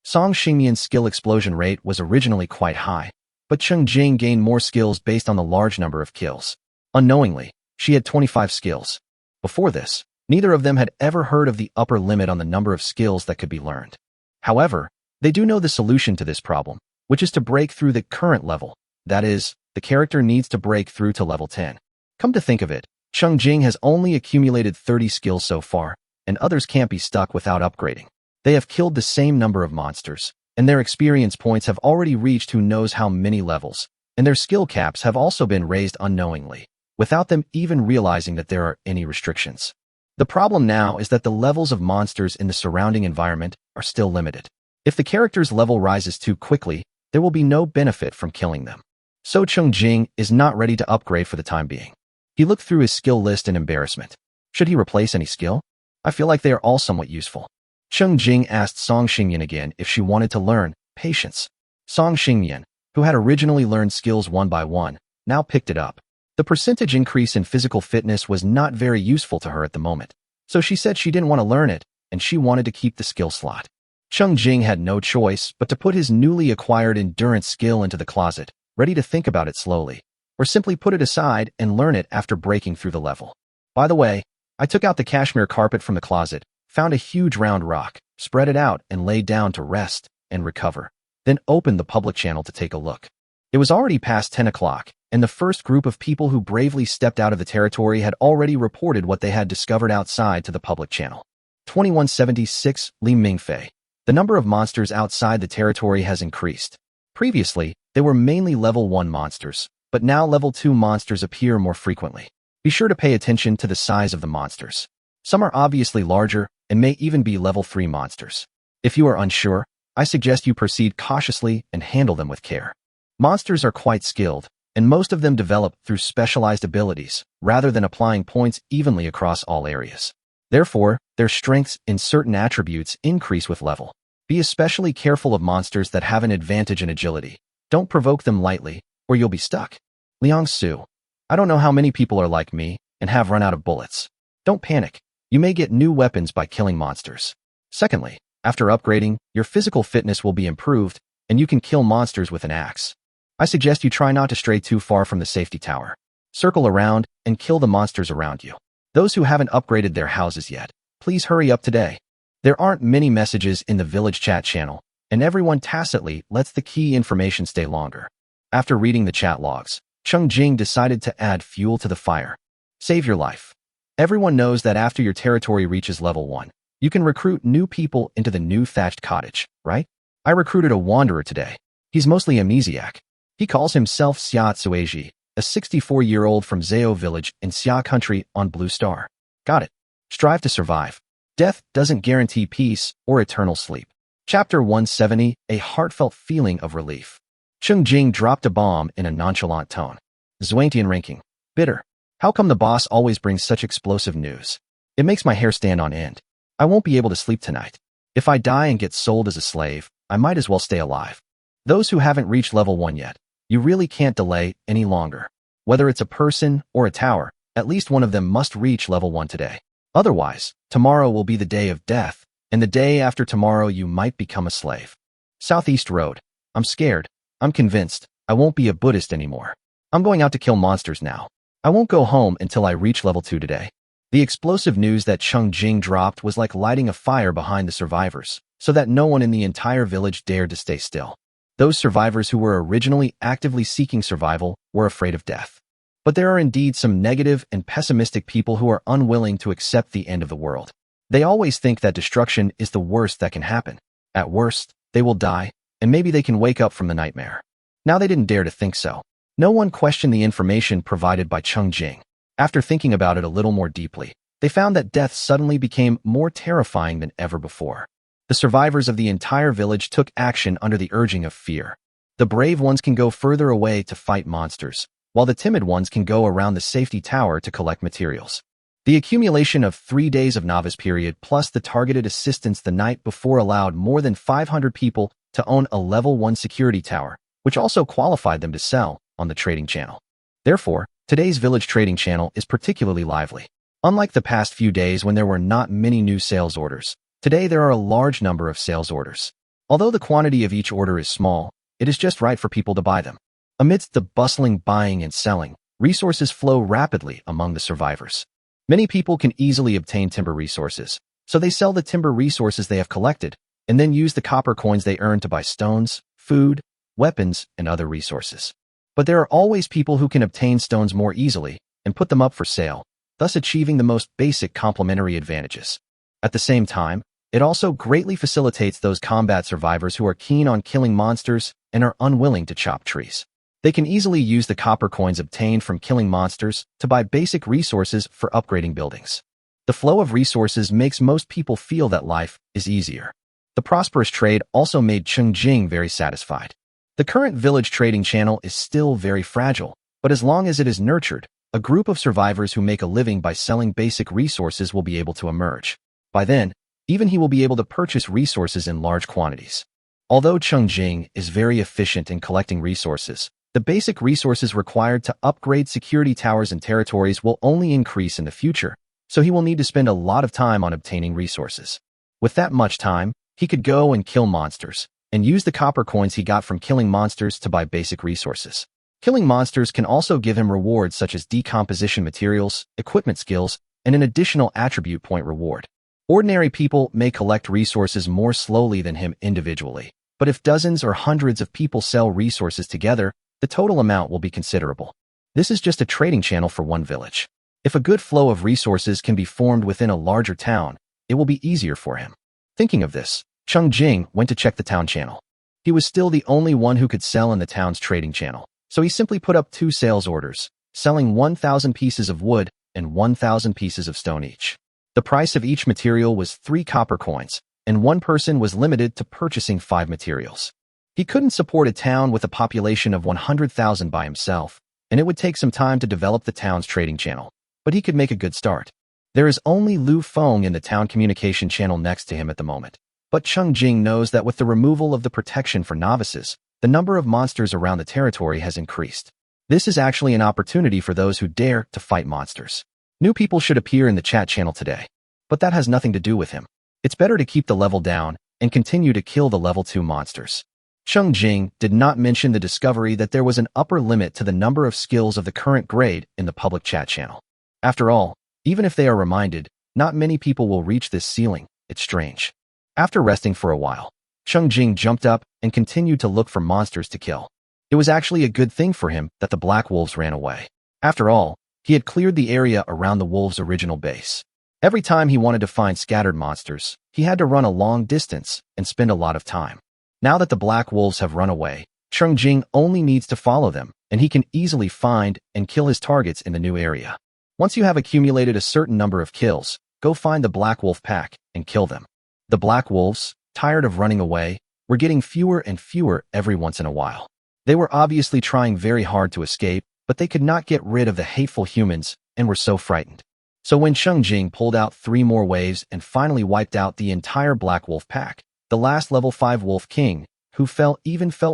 [SPEAKER 1] Song Xingyan's skill explosion rate was originally quite high, but Cheng Jing gained more skills based on the large number of kills. Unknowingly, she had 25 skills. Before this, neither of them had ever heard of the upper limit on the number of skills that could be learned. However, they do know the solution to this problem, which is to break through the current level. That is, the character needs to break through to level 10. Come to think of it, Cheng Jing has only accumulated 30 skills so far, and others can't be stuck without upgrading. They have killed the same number of monsters, and their experience points have already reached who knows how many levels, and their skill caps have also been raised unknowingly, without them even realizing that there are any restrictions. The problem now is that the levels of monsters in the surrounding environment are still limited. If the character's level rises too quickly, there will be no benefit from killing them. So Cheng Jing is not ready to upgrade for the time being. He looked through his skill list in embarrassment. Should he replace any skill? I feel like they are all somewhat useful. Cheng Jing asked Song Xingyan again if she wanted to learn patience. Song Xingyan, who had originally learned skills one by one, now picked it up. The percentage increase in physical fitness was not very useful to her at the moment, so she said she didn't want to learn it, and she wanted to keep the skill slot. Cheng Jing had no choice but to put his newly acquired endurance skill into the closet, ready to think about it slowly, or simply put it aside and learn it after breaking through the level. By the way, I took out the cashmere carpet from the closet, found a huge round rock, spread it out and laid down to rest and recover, then opened the public channel to take a look. It was already past 10 o'clock, and the first group of people who bravely stepped out of the territory had already reported what they had discovered outside to the public channel. 2176 Li Mingfei. The number of monsters outside the territory has increased. Previously, they were mainly level 1 monsters, but now level 2 monsters appear more frequently. Be sure to pay attention to the size of the monsters. Some are obviously larger and may even be level 3 monsters. If you are unsure, I suggest you proceed cautiously and handle them with care. Monsters are quite skilled, and most of them develop through specialized abilities, rather than applying points evenly across all areas. Therefore, their strengths in certain attributes increase with level. Be especially careful of monsters that have an advantage in agility. Don't provoke them lightly, or you'll be stuck. Liang Su. I don't know how many people are like me and have run out of bullets. Don't panic. You may get new weapons by killing monsters. Secondly, after upgrading, your physical fitness will be improved, and you can kill monsters with an axe. I suggest you try not to stray too far from the safety tower. Circle around and kill the monsters around you. Those who haven't upgraded their houses yet, please hurry up today. There aren't many messages in the village chat channel, and everyone tacitly lets the key information stay longer. After reading the chat logs, Cheng Jing decided to add fuel to the fire. Save your life. Everyone knows that after your territory reaches level 1, you can recruit new people into the new thatched cottage, right? I recruited a wanderer today. He's mostly amnesiac. He calls himself Xia Tsueji, a 64-year-old from Zhao village in Xia country on Blue Star. Got it. Strive to survive. Death doesn't guarantee peace or eternal sleep. Chapter 170, A Heartfelt Feeling of Relief. Cheng Jing dropped a bomb in a nonchalant tone. Zhuangtian ranking. Bitter. How come the boss always brings such explosive news? It makes my hair stand on end. I won't be able to sleep tonight. If I die and get sold as a slave, I might as well stay alive. Those who haven't reached level 1 yet, you really can't delay any longer. Whether it's a person or a tower, at least one of them must reach level 1 today. Otherwise, tomorrow will be the day of death, and the day after tomorrow you might become a slave. Southeast Road. I'm scared. I'm convinced. I won't be a Buddhist anymore. I'm going out to kill monsters now. I won't go home until I reach level 2 today. The explosive news that Cheng Jing dropped was like lighting a fire behind the survivors, so that no one in the entire village dared to stay still. Those survivors who were originally actively seeking survival were afraid of death. But there are indeed some negative and pessimistic people who are unwilling to accept the end of the world. They always think that destruction is the worst that can happen. At worst, they will die, and maybe they can wake up from the nightmare. Now they didn't dare to think so. No one questioned the information provided by Cheng Jing. After thinking about it a little more deeply, they found that death suddenly became more terrifying than ever before. The survivors of the entire village took action under the urging of fear. The brave ones can go further away to fight monsters, while the timid ones can go around the safety tower to collect materials. The accumulation of 3 days of novice period plus the targeted assistance the night before allowed more than 500 people to own a level 1 security tower, which also qualified them to sell on the trading channel. Therefore, today's village trading channel is particularly lively. Unlike the past few days when there were not many new sales orders, today there are a large number of sales orders. Although the quantity of each order is small, it is just right for people to buy them. Amidst the bustling buying and selling, resources flow rapidly among the survivors. Many people can easily obtain timber resources, so they sell the timber resources they have collected, and then use the copper coins they earn to buy stones, food, weapons, and other resources. But there are always people who can obtain stones more easily and put them up for sale, thus achieving the most basic complementary advantages. At the same time, It also greatly facilitates those combat survivors who are keen on killing monsters and are unwilling to chop trees. They can easily use the copper coins obtained from killing monsters to buy basic resources for upgrading buildings. The flow of resources makes most people feel that life is easier. The prosperous trade also made Cheng Jing very satisfied. The current village trading channel is still very fragile, but as long as it is nurtured, a group of survivors who make a living by selling basic resources will be able to emerge. By then, even he will be able to purchase resources in large quantities. Although Cheng Jing is very efficient in collecting resources, the basic resources required to upgrade security towers and territories will only increase in the future, so he will need to spend a lot of time on obtaining resources. With that much time, he could go and kill monsters, and use the copper coins he got from killing monsters to buy basic resources. Killing monsters can also give him rewards such as decomposition materials, equipment skills, and an additional attribute point reward. Ordinary people may collect resources more slowly than him individually, but if dozens or hundreds of people sell resources together, the total amount will be considerable. This is just a trading channel for one village. If a good flow of resources can be formed within a larger town, it will be easier for him. Thinking of this, Cheng Jing went to check the town channel. He was still the only one who could sell in the town's trading channel, so he simply put up 2 sales orders, selling 1,000 pieces of wood and 1,000 pieces of stone each. The price of each material was 3 copper coins, and one person was limited to purchasing 5 materials. He couldn't support a town with a population of 100,000 by himself, and it would take some time to develop the town's trading channel, but he could make a good start. There is only Lu Feng in the town communication channel next to him at the moment, but Cheng Jing knows that with the removal of the protection for novices, the number of monsters around the territory has increased. This is actually an opportunity for those who dare to fight monsters. New people should appear in the chat channel today, but that has nothing to do with him. It's better to keep the level down and continue to kill the level 2 monsters. Cheng Jing did not mention the discovery that there was an upper limit to the number of skills of the current grade in the public chat channel. After all, even if they are reminded, not many people will reach this ceiling. It's strange. After resting for a while, Cheng Jing jumped up and continued to look for monsters to kill. It was actually a good thing for him that the black wolves ran away. After all, he had cleared the area around the wolves' original base. Every time he wanted to find scattered monsters, he had to run a long distance and spend a lot of time. Now that the black wolves have run away, Cheng Jing only needs to follow them, and he can easily find and kill his targets in the new area. Once you have accumulated a certain number of kills, go find the black wolf pack and kill them. The black wolves, tired of running away, were getting fewer and fewer every once in a while. They were obviously trying very hard to escape, but they could not get rid of the hateful humans and were so frightened. So when Cheng Jing pulled out 3 more waves and finally wiped out the entire black wolf pack, the last level 5 wolf king, who felt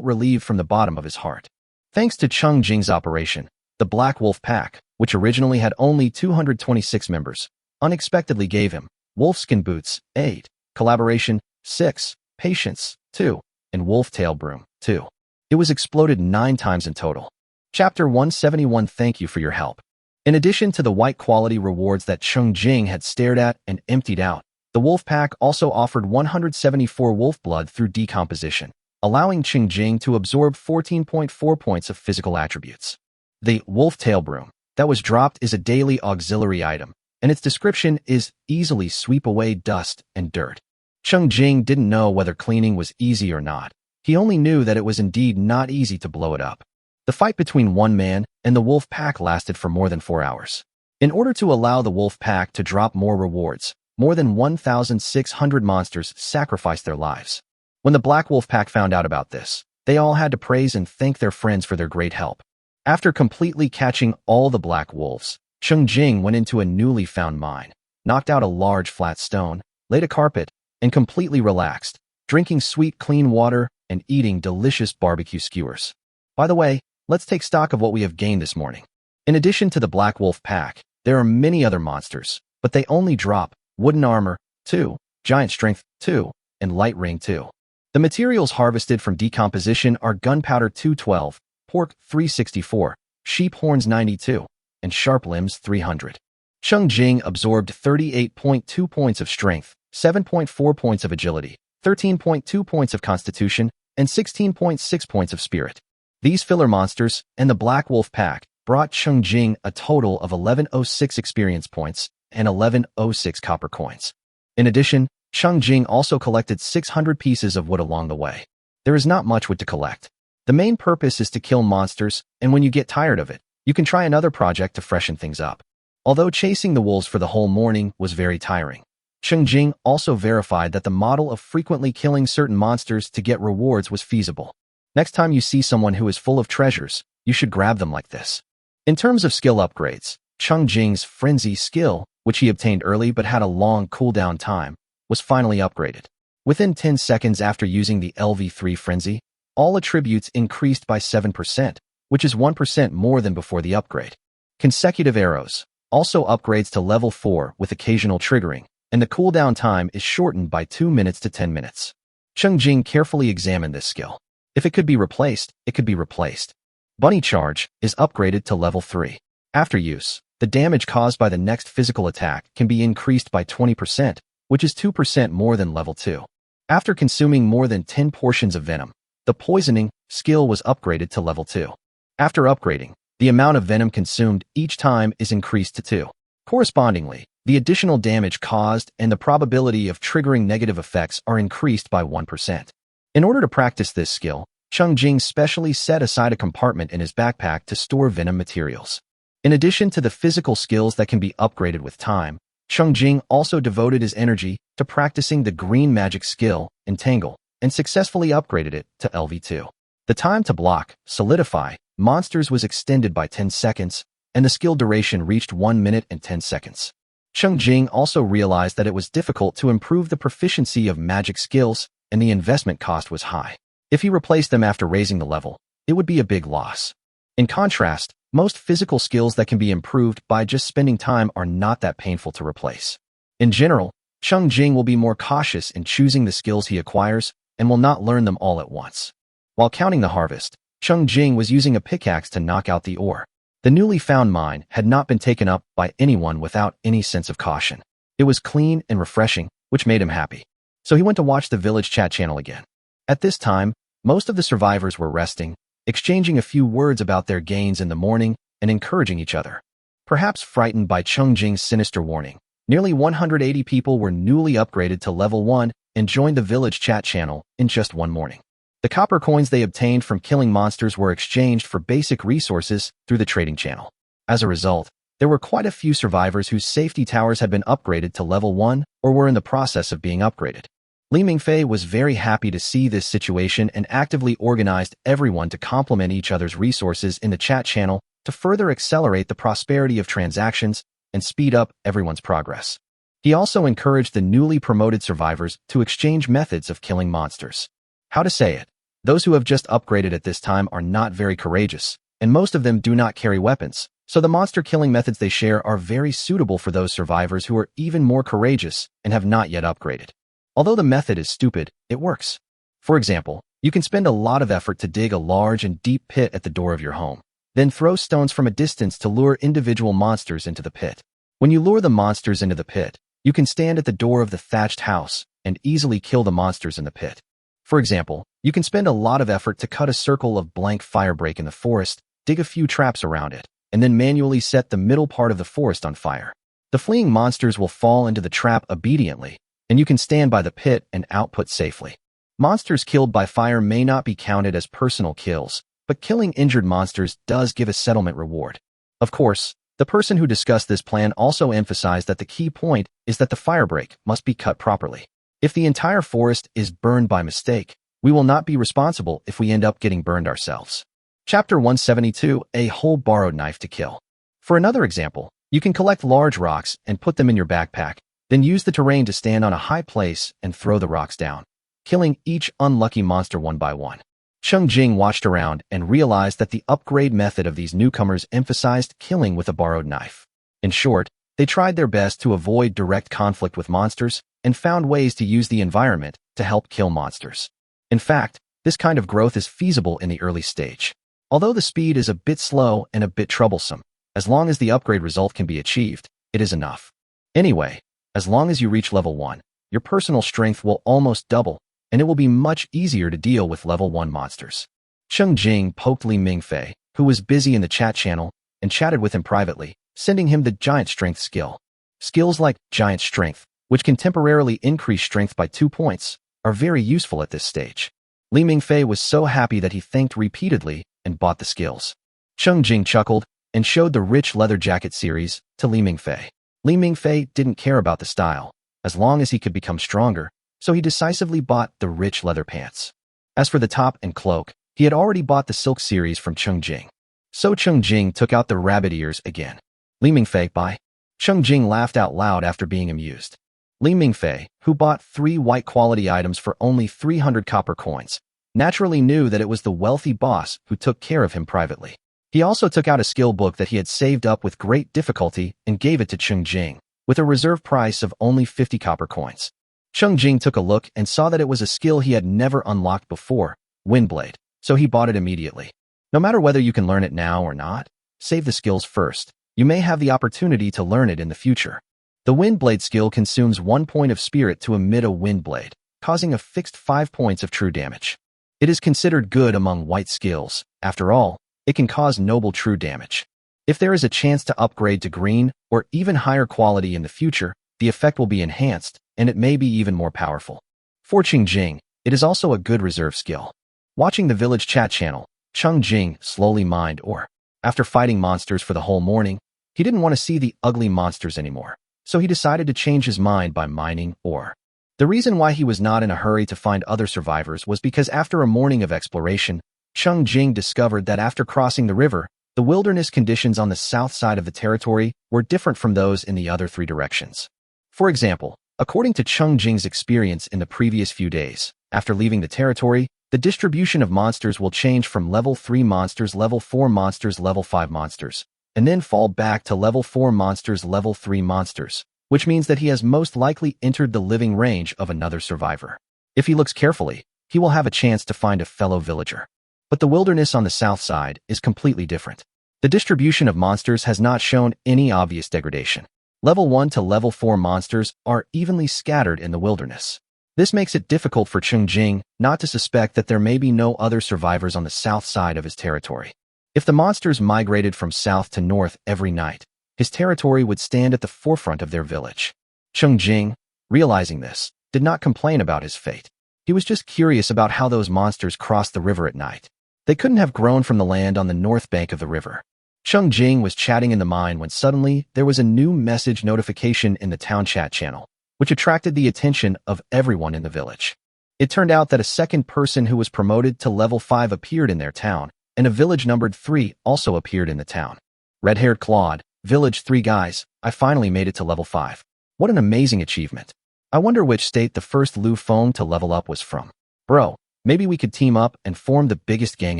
[SPEAKER 1] relieved from the bottom of his heart. Thanks to Cheng Jing's operation, the black wolf pack, which originally had only 226 members, unexpectedly gave him wolfskin boots 8, collaboration 6, patience 2, and wolf tail broom 2. It was exploded 9 times in total. Chapter 171. Thank you for your help. In addition to the white quality rewards that Cheng Jing had stared at and emptied out, the wolf pack also offered 174 wolf blood through decomposition, allowing Cheng Jing to absorb 14.4 points of physical attributes. The wolf tail broom that was dropped is a daily auxiliary item, and its description is easily sweep away dust and dirt. Cheng Jing didn't know whether cleaning was easy or not. He only knew that it was indeed not easy to blow it up. The fight between one man and the wolf pack lasted for more than 4 hours. In order to allow the wolf pack to drop more rewards, more than 1,600 monsters sacrificed their lives. When the black wolf pack found out about this, they all had to praise and thank their friends for their great help. After completely catching all the black wolves, Cheng Jing went into a newly found mine, knocked out a large flat stone, laid a carpet, and completely relaxed, drinking sweet clean water and eating delicious barbecue skewers. By the way, let's take stock of what we have gained this morning. In addition to the black wolf pack, there are many other monsters, but they only drop wooden armor 2, giant strength 2, and light ring 2. The materials harvested from decomposition are gunpowder 212, pork 364, sheep horns 92, and sharp limbs 300. Cheng Jing absorbed 38.2 points of strength, 7.4 points of agility, 13.2 points of constitution, and 16.6 points of spirit. These filler monsters and the black wolf pack brought Cheng Jing a total of 1106 experience points and 1106 copper coins. In addition, Cheng Jing also collected 600 pieces of wood along the way. There is not much wood to collect. The main purpose is to kill monsters, and when you get tired of it, you can try another project to freshen things up. Although chasing the wolves for the whole morning was very tiring, Cheng Jing also verified that the model of frequently killing certain monsters to get rewards was feasible. Next time you see someone who is full of treasures, you should grab them like this. In terms of skill upgrades, Cheng Jing's Frenzy skill, which he obtained early but had a long cooldown time, was finally upgraded. Within 10 seconds after using the LV3 Frenzy, all attributes increased by 7%, which is 1% more than before the upgrade. Consecutive arrows also upgrades to level 4 with occasional triggering, and the cooldown time is shortened by 2 minutes to 10 minutes. Cheng Jing carefully examined this skill. If it could be replaced, it could be replaced. Bunny Charge is upgraded to level 3. After use, the damage caused by the next physical attack can be increased by 20%, which is 2% more than level 2. After consuming more than 10 portions of venom, the Poisoning skill was upgraded to level 2. After upgrading, the amount of venom consumed each time is increased to 2. Correspondingly, the additional damage caused and the probability of triggering negative effects are increased by 1%. In order to practice this skill, Cheng Jing specially set aside a compartment in his backpack to store venom materials. In addition to the physical skills that can be upgraded with time, Cheng Jing also devoted his energy to practicing the green magic skill, Entangle, and successfully upgraded it to LV2. The time to block, solidify, monsters was extended by 10 seconds, and the skill duration reached 1 minute and 10 seconds. Cheng Jing also realized that it was difficult to improve the proficiency of magic skills, and the investment cost was high. If he replaced them after raising the level, it would be a big loss. In contrast, most physical skills that can be improved by just spending time are not that painful to replace. In general, Cheng Jing will be more cautious in choosing the skills he acquires and will not learn them all at once. While counting the harvest, Cheng Jing was using a pickaxe to knock out the ore. The newly found mine had not been taken up by anyone without any sense of caution. It was clean and refreshing, which made him happy. So he went to watch the village chat channel again. At this time, most of the survivors were resting, exchanging a few words about their gains in the morning and encouraging each other. Perhaps frightened by Cheng Jing's sinister warning, nearly 180 people were newly upgraded to level 1 and joined the village chat channel in just one morning. The copper coins they obtained from killing monsters were exchanged for basic resources through the trading channel. As a result, there were quite a few survivors whose safety towers had been upgraded to level 1 or were in the process of being upgraded. Li Mingfei was very happy to see this situation and actively organized everyone to complement each other's resources in the chat channel to further accelerate the prosperity of transactions and speed up everyone's progress. He also encouraged the newly promoted survivors to exchange methods of killing monsters. How to say it? Those who have just upgraded at this time are not very courageous, and most of them do not carry weapons, so the monster killing methods they share are very suitable for those survivors who are even more courageous and have not yet upgraded. Although the method is stupid, it works. For example, you can spend a lot of effort to dig a large and deep pit at the door of your home, then throw stones from a distance to lure individual monsters into the pit. When you lure the monsters into the pit, you can stand at the door of the thatched house and easily kill the monsters in the pit. For example, you can spend a lot of effort to cut a circle of blank firebreak in the forest, dig a few traps around it, and then manually set the middle part of the forest on fire. The fleeing monsters will fall into the trap obediently, and you can stand by the pit and output safely. Monsters killed by fire may not be counted as personal kills, but killing injured monsters does give a settlement reward. Of course, the person who discussed this plan also emphasized that the key point is that the firebreak must be cut properly. If the entire forest is burned by mistake, we will not be responsible if we end up getting burned ourselves. Chapter 172, A Whole Borrowed Knife to Kill. For another example, you can collect large rocks and put them in your backpack, then use the terrain to stand on a high place and throw the rocks down, killing each unlucky monster one by one. Cheng Jing watched around and realized that the upgrade method of these newcomers emphasized killing with a borrowed knife. In short, they tried their best to avoid direct conflict with monsters and found ways to use the environment to help kill monsters. In fact, this kind of growth is feasible in the early stage. Although the speed is a bit slow and a bit troublesome, as long as the upgrade result can be achieved, it is enough. Anyway, as long as you reach level 1, your personal strength will almost double, and it will be much easier to deal with level 1 monsters. Cheng Jing poked Li Mingfei, who was busy in the chat channel, and chatted with him privately, sending him the Giant Strength skill. Skills like Giant Strength which can temporarily increase strength by 2 points, are very useful at this stage. Li Mingfei was so happy that he thanked repeatedly and bought the skills. Cheng Jing chuckled and showed the rich leather jacket series to Li Mingfei. Li Mingfei didn't care about the style, as long as he could become stronger, so he decisively bought the rich leather pants. As for the top and cloak, he had already bought the silk series from Cheng Jing. So Cheng Jing took out the rabbit ears again. Li Mingfei, buy. Cheng Jing laughed out loud after being amused. Li Mingfei, who bought 3 white quality items for only 300 copper coins, naturally knew that it was the wealthy boss who took care of him privately. He also took out a skill book that he had saved up with great difficulty and gave it to Cheng Jing, with a reserve price of only 50 copper coins. Cheng Jing took a look and saw that it was a skill he had never unlocked before, Windblade, so he bought it immediately. No matter whether you can learn it now or not, save the skills first. You may have the opportunity to learn it in the future. The Windblade skill consumes 1 point of spirit to emit a Windblade, causing a fixed 5 points of true damage. It is considered good among white skills. After all, it can cause noble true damage. If there is a chance to upgrade to green or even higher quality in the future, the effect will be enhanced, and it may be even more powerful. For Cheng Jing, it is also a good reserve skill. Watching the village chat channel, Cheng Jing slowly mined ore. After fighting monsters for the whole morning, he didn't want to see the ugly monsters anymore, so he decided to change his mind by mining ore. The reason why he was not in a hurry to find other survivors was because after a morning of exploration, Cheng Jing discovered that after crossing the river, the wilderness conditions on the south side of the territory were different from those in the other 3 directions. For example, according to Cheng Jing's experience in the previous few days, after leaving the territory, the distribution of monsters will change from level 3 monsters, level 4 monsters, level 5 monsters, and then fall back to level 4 monsters, level 3 monsters, which means that he has most likely entered the living range of another survivor. If he looks carefully, he will have a chance to find a fellow villager. But the wilderness on the south side is completely different. The distribution of monsters has not shown any obvious degradation. Level 1 to level 4 monsters are evenly scattered in the wilderness. This makes it difficult for Cheng Jing not to suspect that there may be no other survivors on the south side of his territory. If the monsters migrated from south to north every night, his territory would stand at the forefront of their village. Cheng Jing, realizing this, did not complain about his fate. He was just curious about how those monsters crossed the river at night. They couldn't have grown from the land on the north bank of the river. Cheng Jing was chatting in the mine when suddenly there was a new message notification in the town chat channel, which attracted the attention of everyone in the village. It turned out that a second person who was promoted to level 5 appeared in their town, and a village numbered 3 also appeared in the town. Red-haired Claude, village 3 guys, I finally made it to level 5. What an amazing achievement. I wonder which state the first Lu Feng to level up was from. Bro, maybe we could team up and form the biggest gang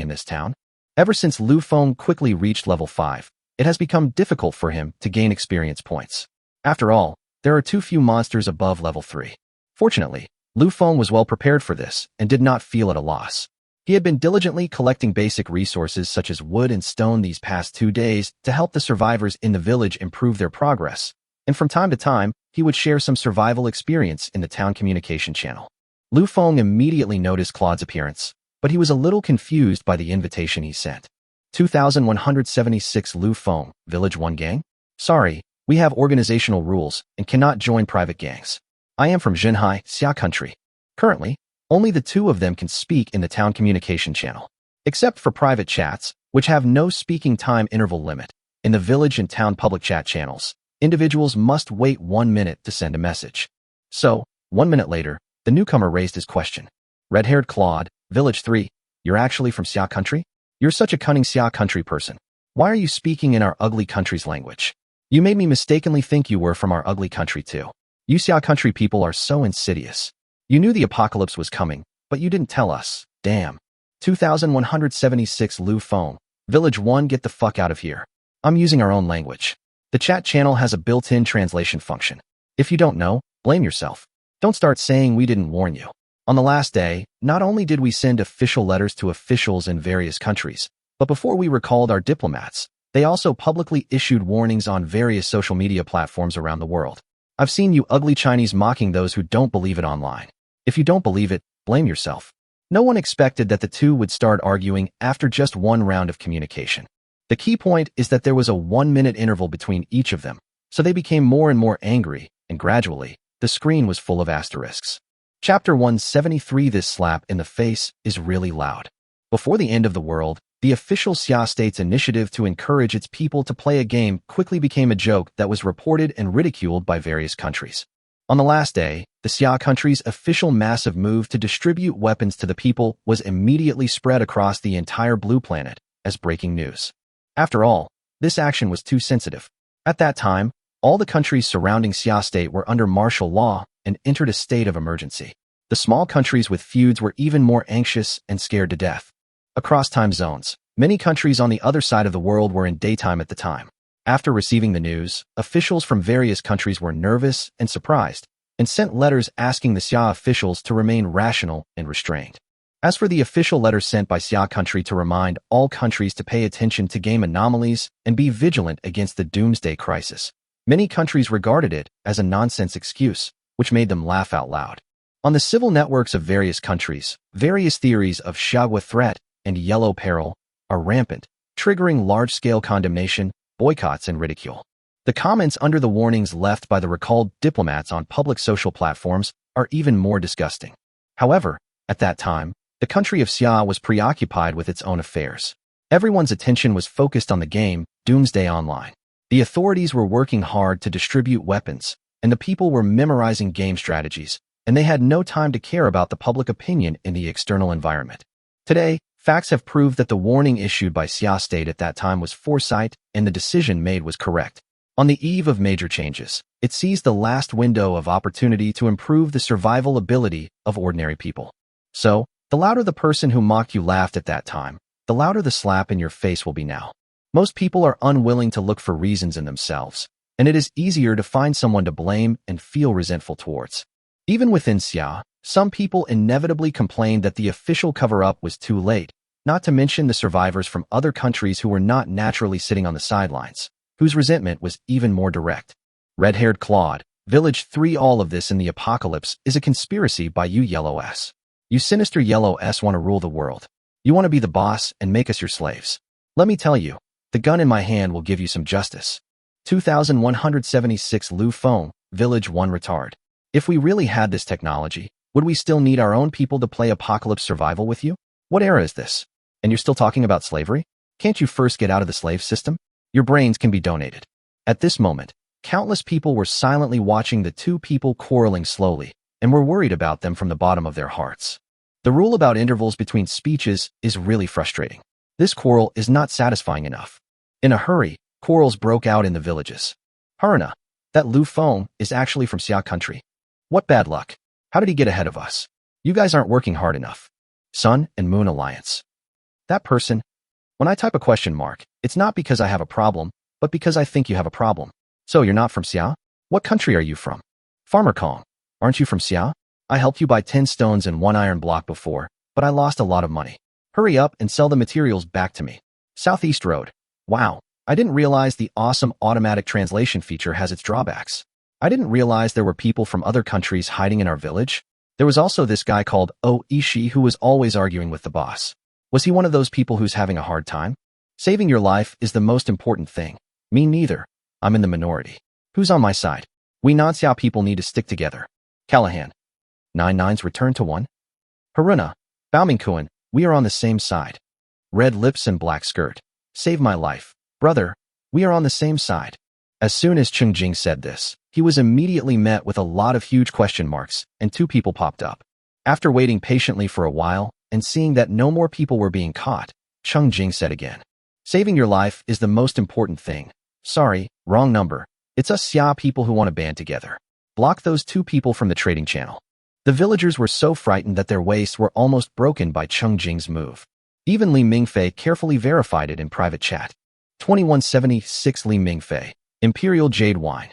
[SPEAKER 1] in this town? Ever since Lu Feng quickly reached level 5, it has become difficult for him to gain experience points. After all, there are too few monsters above level 3. Fortunately, Lu Feng was well prepared for this and did not feel at a loss. He had been diligently collecting basic resources such as wood and stone these past 2 days to help the survivors in the village improve their progress, and from time to time, he would share some survival experience in the town communication channel. Lu Feng immediately noticed Claude's appearance, but he was a little confused by the invitation he sent. 2176 Lu Feng, Village 1 Gang? Sorry, we have organizational rules and cannot join private gangs. I am from Zhenhai, Xia Country. Currently, only the 2 of them can speak in the town communication channel. Except for private chats, which have no speaking time interval limit. In the village and town public chat channels, individuals must wait 1 minute to send a message. So, 1 minute later, the newcomer raised his question. Red-haired Claude, Village 3, you're actually from Xia Country? You're such a cunning Xia Country person. Why are you speaking in our ugly country's language? You made me mistakenly think you were from our ugly country too. You Xia Country people are so insidious. You knew the apocalypse was coming, but you didn't tell us. Damn. 2176 Lu Feng, Village 1, get the fuck out of here. I'm using our own language. The chat channel has a built-in translation function. If you don't know, blame yourself. Don't start saying we didn't warn you. On the last day, not only did we send official letters to officials in various countries, but before we recalled our diplomats, they also publicly issued warnings on various social media platforms around the world. I've seen you ugly Chinese mocking those who don't believe it online. If you don't believe it, blame yourself. No one expected that the 2 would start arguing after just 1 round of communication. The key point is that there was a 1 minute interval between each of them, so they became more and more angry, and gradually, The screen was full of asterisks. Chapter 173. This slap in the face is really loud. Before the end of the world, the official Xia state's initiative to encourage its people to play a game quickly became a joke that was reported and ridiculed by various countries. On the last day, the Xia country's official massive move to distribute weapons to the people was immediately spread across the entire blue planet as breaking news. After all, this action was too sensitive. At that time, all the countries surrounding Xia state were under martial law and entered a state of emergency. The small countries with feuds were even more anxious and scared to death. Across time zones, many countries on the other side of the world were in daytime at the time. After receiving the news, officials from various countries were nervous and surprised, and sent letters asking the Xia officials to remain rational and restrained. As for the official letter sent by Xia country to remind all countries to pay attention to game anomalies and be vigilant against the Doomsday crisis, many countries regarded it as a nonsense excuse, which made them laugh out loud. On the civil networks of various countries, various theories of Xiaohua threat and yellow peril are rampant, triggering large-scale condemnation, boycotts, and ridicule. The comments under the warnings left by the recalled diplomats on public social platforms are even more disgusting. However, at that time, the country of Xia was preoccupied with its own affairs. Everyone's attention was focused on the game, Doomsday Online. The authorities were working hard to distribute weapons, and the people were memorizing game strategies, and they had no time to care about the public opinion in the external environment. Today, facts have proved that the warning issued by Xia State at that time was foresight, and the decision made was correct. On the eve of major changes, it seized the last window of opportunity to improve the survival ability of ordinary people. So, the louder the person who mocked you laughed at that time, the louder the slap in your face will be now. Most people are unwilling to look for reasons in themselves, and it is easier to find someone to blame and feel resentful towards. Even within Xia, some people inevitably complained that the official cover-up was too late, not to mention the survivors from other countries who were not naturally sitting on the sidelines, whose resentment was even more direct. Red-haired Claude, Village 3. All of this in the apocalypse is a conspiracy by you Yellow S. You sinister Yellow S want to rule the world. You want to be the boss and make us your slaves. Let me tell you, the gun in my hand will give you some justice. 2176 Lu Feng, Village 1 Retard. If we really had this technology, would we still need our own people to play apocalypse survival with you? What era is this? And you're still talking about slavery? Can't you first get out of the slave system? Your brains can be donated. At this moment, countless people were silently watching the two people quarreling slowly, and were worried about them from the bottom of their hearts. The rule about intervals between speeches is really frustrating. This quarrel is not satisfying enough. In a hurry, quarrels broke out in the villages. Haruna, that Lu Feng is actually from Xia country. What bad luck. How did he get ahead of us? You guys aren't working hard enough. Sun and Moon Alliance. That person. When I type a question mark, it's not because I have a problem, but because I think you have a problem. So you're not from Xia? What country are you from? Farmer Kong. Aren't you from Xia? I helped you buy 10 stones and 1 iron block before, but I lost a lot of money. Hurry up and sell the materials back to me. Southeast Road. Wow, I didn't realize the awesome automatic translation feature has its drawbacks. I didn't realize there were people from other countries hiding in our village. There was also this guy called Ishi who was always arguing with the boss. Was he one of those people who's having a hard time? Saving your life is the most important thing. Me neither. I'm in the minority. Who's on my side? We non-Xia people need to stick together. Callahan. 9-9's return to 1. Haruna. Baumingkuan, we are on the same side. Red lips and black skirt. Save my life. Brother, we are on the same side. As soon as Cheng Jing said this, he was immediately met with a lot of huge question marks, and 2 people popped up. After waiting patiently for a while, and seeing that no more people were being caught, Cheng Jing said again. Saving your life is the most important thing. Sorry, wrong number. It's us Xia people who want to band together. Block those 2 people from the trading channel. The villagers were so frightened that their waists were almost broken by Cheng Jing's move. Even Li Mingfei carefully verified it in private chat. 2176 Li Mingfei, Imperial Jade Wine.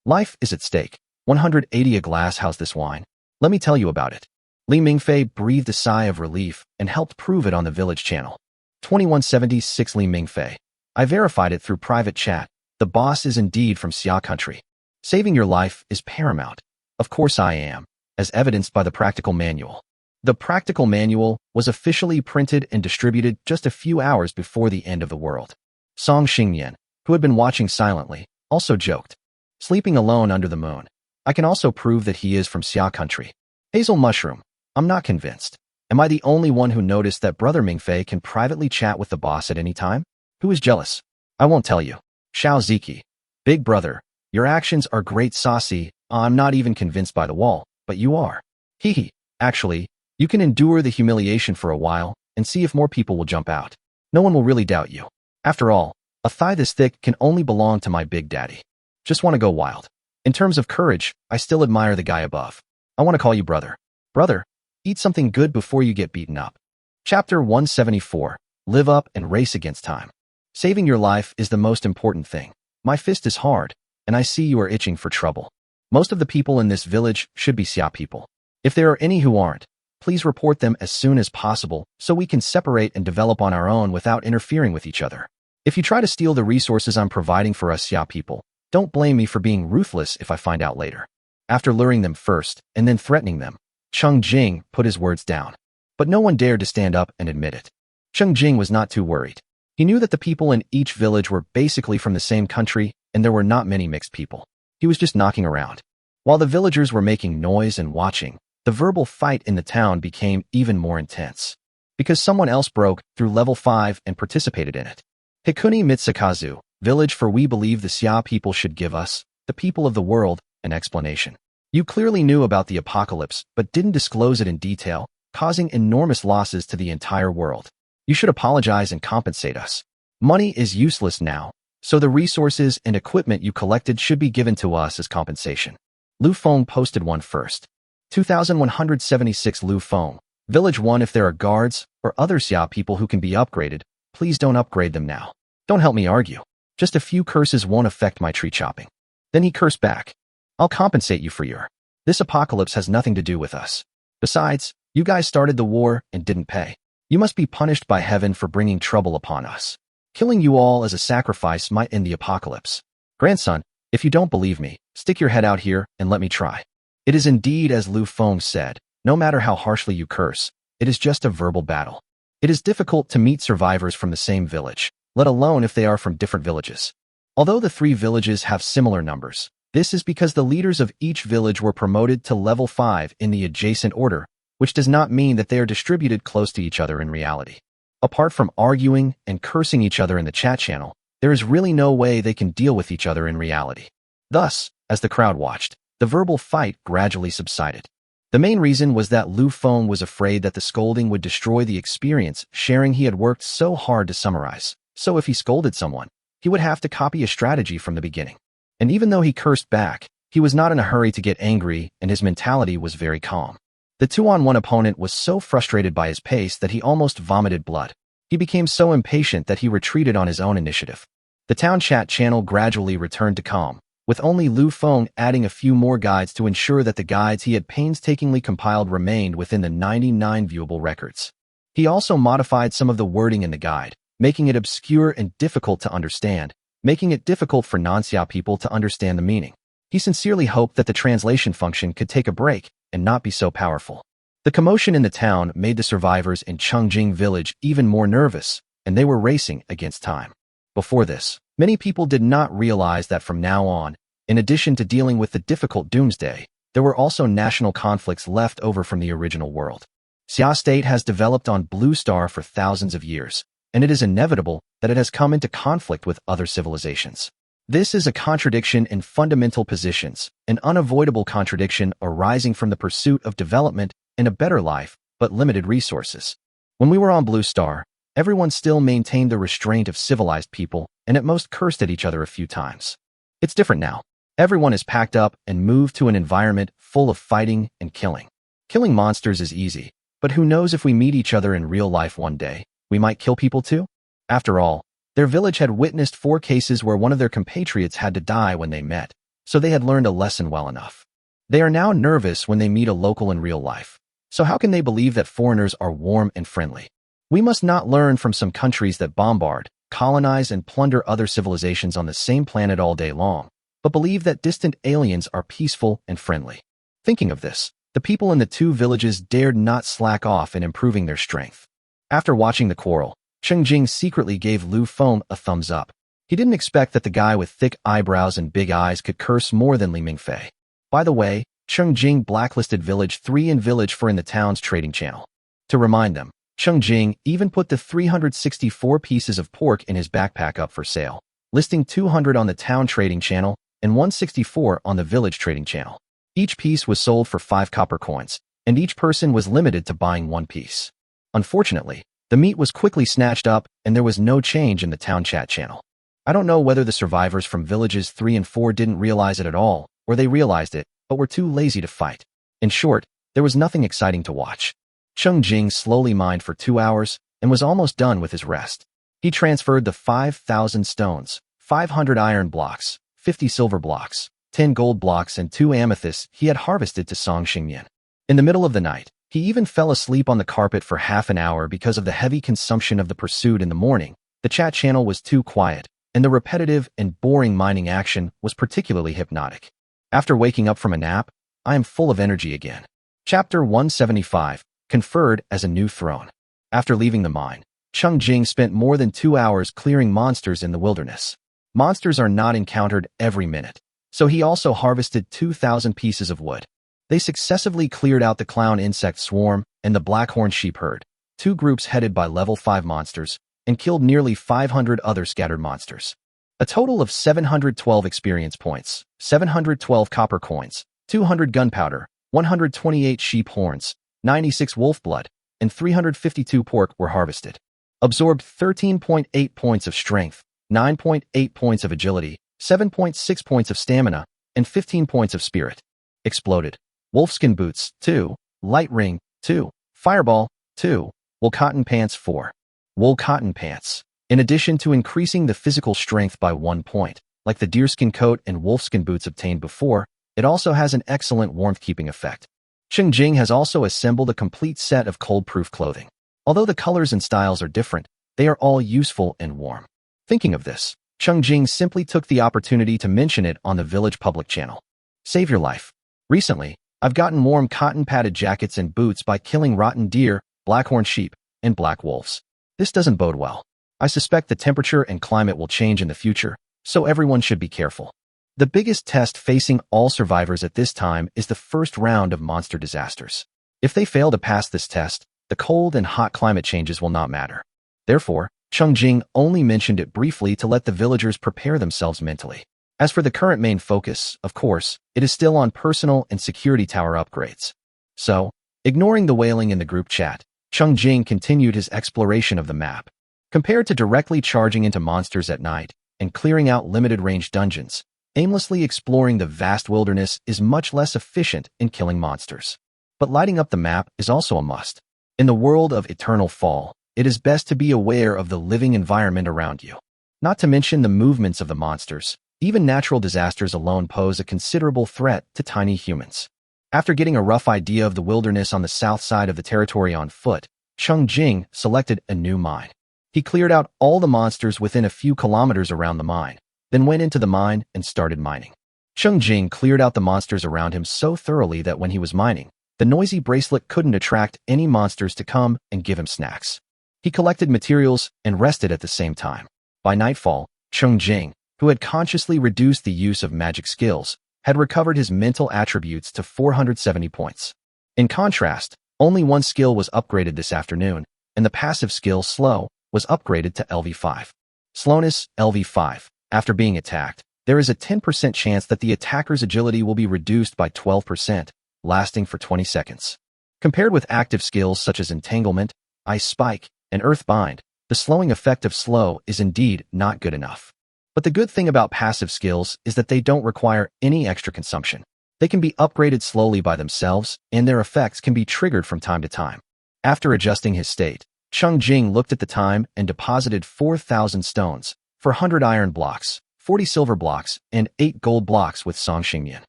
[SPEAKER 1] Life is at stake. 180 a glass. How's this wine? Let me tell you about it. Li Mingfei breathed a sigh of relief and helped prove it on the village channel. 2176 Li Mingfei. I verified it through private chat. The boss is indeed from Xia country. Saving your life is paramount. Of course I am, as evidenced by the practical manual. The practical manual was officially printed and distributed just a few hours before the end of the world. Song Xingyan, who had been watching silently, also joked. Sleeping alone under the moon. I can also prove that he is from Xia country. Hazel Mushroom. I'm not convinced. Am I the only one who noticed that Brother Mingfei can privately chat with the boss at any time? Who is jealous? I won't tell you. Xiao Ziki. Big brother, your actions are great saucy. I'm not even convinced by the wall, but you are. Hee hee. Actually, you can endure the humiliation for a while and see if more people will jump out. No one will really doubt you. After all, a thigh this thick can only belong to my big daddy. Just want to go wild. In terms of courage, I still admire the guy above. I want to call you brother. Brother, eat something good before you get beaten up. Chapter 174. Live up and race against time. Saving your life is the most important thing. My fist is hard, and I see you are itching for trouble. Most of the people in this village should be Xia people. If there are any who aren't, please report them as soon as possible so we can separate and develop on our own without interfering with each other. If you try to steal the resources I'm providing for us Xia people, don't blame me for being ruthless if I find out later. After luring them first and then threatening them, Cheng Jing put his words down. But no one dared to stand up and admit it. Cheng Jing was not too worried. He knew that the people in each village were basically from the same country and there were not many mixed people. He was just knocking around. While the villagers were making noise and watching, the verbal fight in the town became even more intense. Because someone else broke through level 5 and participated in it. Hikuni Mitsakazu, village for we believe the Xia people should give us, the people of the world, an explanation. You clearly knew about the apocalypse but didn't disclose it in detail, causing enormous losses to the entire world. You should apologize and compensate us. Money is useless now, so the resources and equipment you collected should be given to us as compensation. Lu Feng posted one first. 2176 Lu Feng. Village 1 if there are guards or other Xia people who can be upgraded, please don't upgrade them now. Don't help me argue. Just a few curses won't affect my tree chopping. Then he cursed back. I'll compensate you for your. This apocalypse has nothing to do with us. Besides, you guys started the war and didn't pay. You must be punished by heaven for bringing trouble upon us. Killing you all as a sacrifice might end the apocalypse. Grandson, if you don't believe me, stick your head out here and let me try. It is indeed as Lu Feng said, no matter how harshly you curse, it is just a verbal battle. It is difficult to meet survivors from the same village, let alone if they are from different villages. Although the 3 villages have similar numbers, this is because the leaders of each village were promoted to level 5 in the adjacent order, which does not mean that they are distributed close to each other in reality. Apart from arguing and cursing each other in the chat channel, there is really no way they can deal with each other in reality. Thus, as the crowd watched, the verbal fight gradually subsided. The main reason was that Lu Feng was afraid that the scolding would destroy the experience sharing he had worked so hard to summarize, so if he scolded someone, he would have to copy a strategy from the beginning. And even though he cursed back, he was not in a hurry to get angry and his mentality was very calm. The 2-on-1 opponent was so frustrated by his pace that he almost vomited blood. He became so impatient that he retreated on his own initiative. The town chat channel gradually returned to calm, with only Lu Feng adding a few more guides to ensure that the guides he had painstakingly compiled remained within the 99 viewable records. He also modified some of the wording in the guide, making it obscure and difficult to understand, making it difficult for non-Xia people to understand the meaning. He sincerely hoped that the translation function could take a break and not be so powerful. The commotion in the town made the survivors in Cheng Jing village even more nervous, and they were racing against time. Before this, many people did not realize that from now on, in addition to dealing with the difficult Doomsday, there were also national conflicts left over from the original world. Xia State has developed on Blue Star for thousands of years, and it is inevitable that it has come into conflict with other civilizations. This is a contradiction in fundamental positions, an unavoidable contradiction arising from the pursuit of development and a better life, but limited resources. When we were on Blue Star, everyone still maintained the restraint of civilized people and at most cursed at each other a few times. It's different now. Everyone is packed up and moved to an environment full of fighting and killing. Killing monsters is easy, but who knows if we meet each other in real life one day, we might kill people too? After all, their village had witnessed 4 cases where one of their compatriots had to die when they met, so they had learned a lesson well enough. They are now nervous when they meet a local in real life. So how can they believe that foreigners are warm and friendly? We must not learn from some countries that bombard, colonize, and plunder other civilizations on the same planet all day long, but believe that distant aliens are peaceful and friendly. Thinking of this, the people in the 2 villages dared not slack off in improving their strength. After watching the quarrel, Cheng Jing secretly gave Lu Feng a thumbs up. He didn't expect that the guy with thick eyebrows and big eyes could curse more than Li Mingfei. By the way, Cheng Jing blacklisted Village 3 and Village 4 in the town's trading channel. To remind them, Cheng Jing even put the 364 pieces of pork in his backpack up for sale, listing 200 on the town trading channel and 164 on the village trading channel. Each piece was sold for 5 copper coins, and each person was limited to buying 1 piece. Unfortunately, the meat was quickly snatched up and there was no change in the town chat channel. I don't know whether the survivors from villages 3 and 4 didn't realize it at all, or they realized it, but were too lazy to fight. In short, there was nothing exciting to watch. Cheng Jing slowly mined for 2 hours and was almost done with his rest. He transferred the 5,000 stones, 500 iron blocks, 50 silver blocks, 10 gold blocks and 2 amethysts he had harvested to Song Xingmian. In the middle of the night, he even fell asleep on the carpet for half an hour because of the heavy consumption of the pursuit in the morning. The chat channel was too quiet, and the repetitive and boring mining action was particularly hypnotic. After waking up from a nap, I am full of energy again. Chapter 175, Conferred as a New Throne. After leaving the mine, Cheng Jing spent more than 2 hours clearing monsters in the wilderness. Monsters are not encountered every minute, so he also harvested 2,000 pieces of wood. They successively cleared out the clown insect swarm and the blackhorn sheep herd, 2 groups headed by level 5 monsters, and killed nearly 500 other scattered monsters. A total of 712 experience points, 712 copper coins, 200 gunpowder, 128 sheep horns, 96 wolf blood, and 352 pork were harvested. Absorbed 13.8 points of strength, 9.8 points of agility, 7.6 points of stamina, and 15 points of spirit. Exploded. Wolfskin boots, 2. Light ring, 2. Fireball, 2. Wool cotton pants, 4. Wool cotton pants. In addition to increasing the physical strength by 1 point, like the deerskin coat and wolfskin boots obtained before, it also has an excellent warmth-keeping effect. Cheng Jing has also assembled a complete set of cold-proof clothing. Although the colors and styles are different, they are all useful and warm. Thinking of this, Cheng Jing simply took the opportunity to mention it on the village public channel. Save your life. Recently, I've gotten warm cotton-padded jackets and boots by killing rotten deer, blackhorn sheep, and black wolves. This doesn't bode well. I suspect the temperature and climate will change in the future, so everyone should be careful. The biggest test facing all survivors at this time is the first round of monster disasters. If they fail to pass this test, the cold and hot climate changes will not matter. Therefore, Cheng Jing only mentioned it briefly to let the villagers prepare themselves mentally. As for the current main focus, of course, it is still on personal and security tower upgrades. So, ignoring the wailing in the group chat, Cheng Jing continued his exploration of the map. Compared to directly charging into monsters at night and clearing out limited-range dungeons, aimlessly exploring the vast wilderness is much less efficient in killing monsters. But lighting up the map is also a must. In the world of Eternal Fall, it is best to be aware of the living environment around you. Not to mention the movements of the monsters. Even natural disasters alone pose a considerable threat to tiny humans. After getting a rough idea of the wilderness on the south side of the territory on foot, Cheng Jing selected a new mine. He cleared out all the monsters within a few kilometers around the mine, then went into the mine and started mining. Cheng Jing cleared out the monsters around him so thoroughly that when he was mining, the noisy bracelet couldn't attract any monsters to come and give him snacks. He collected materials and rested at the same time. By nightfall, Cheng Jing, who had consciously reduced the use of magic skills, had recovered his mental attributes to 470 points. In contrast, only 1 skill was upgraded this afternoon, and the passive skill Slow was upgraded to LV5. Slowness, LV5. After being attacked, there is a 10% chance that the attacker's agility will be reduced by 12%, lasting for 20 seconds. Compared with active skills such as Entanglement, Ice Spike, and Earthbind, the slowing effect of Slow is indeed not good enough. But the good thing about passive skills is that they don't require any extra consumption. They can be upgraded slowly by themselves, and their effects can be triggered from time to time. After adjusting his state, Cheng Jing looked at the time and deposited 4,000 stones, 400 iron blocks, 40 silver blocks, and 8 gold blocks with Song Xingmian.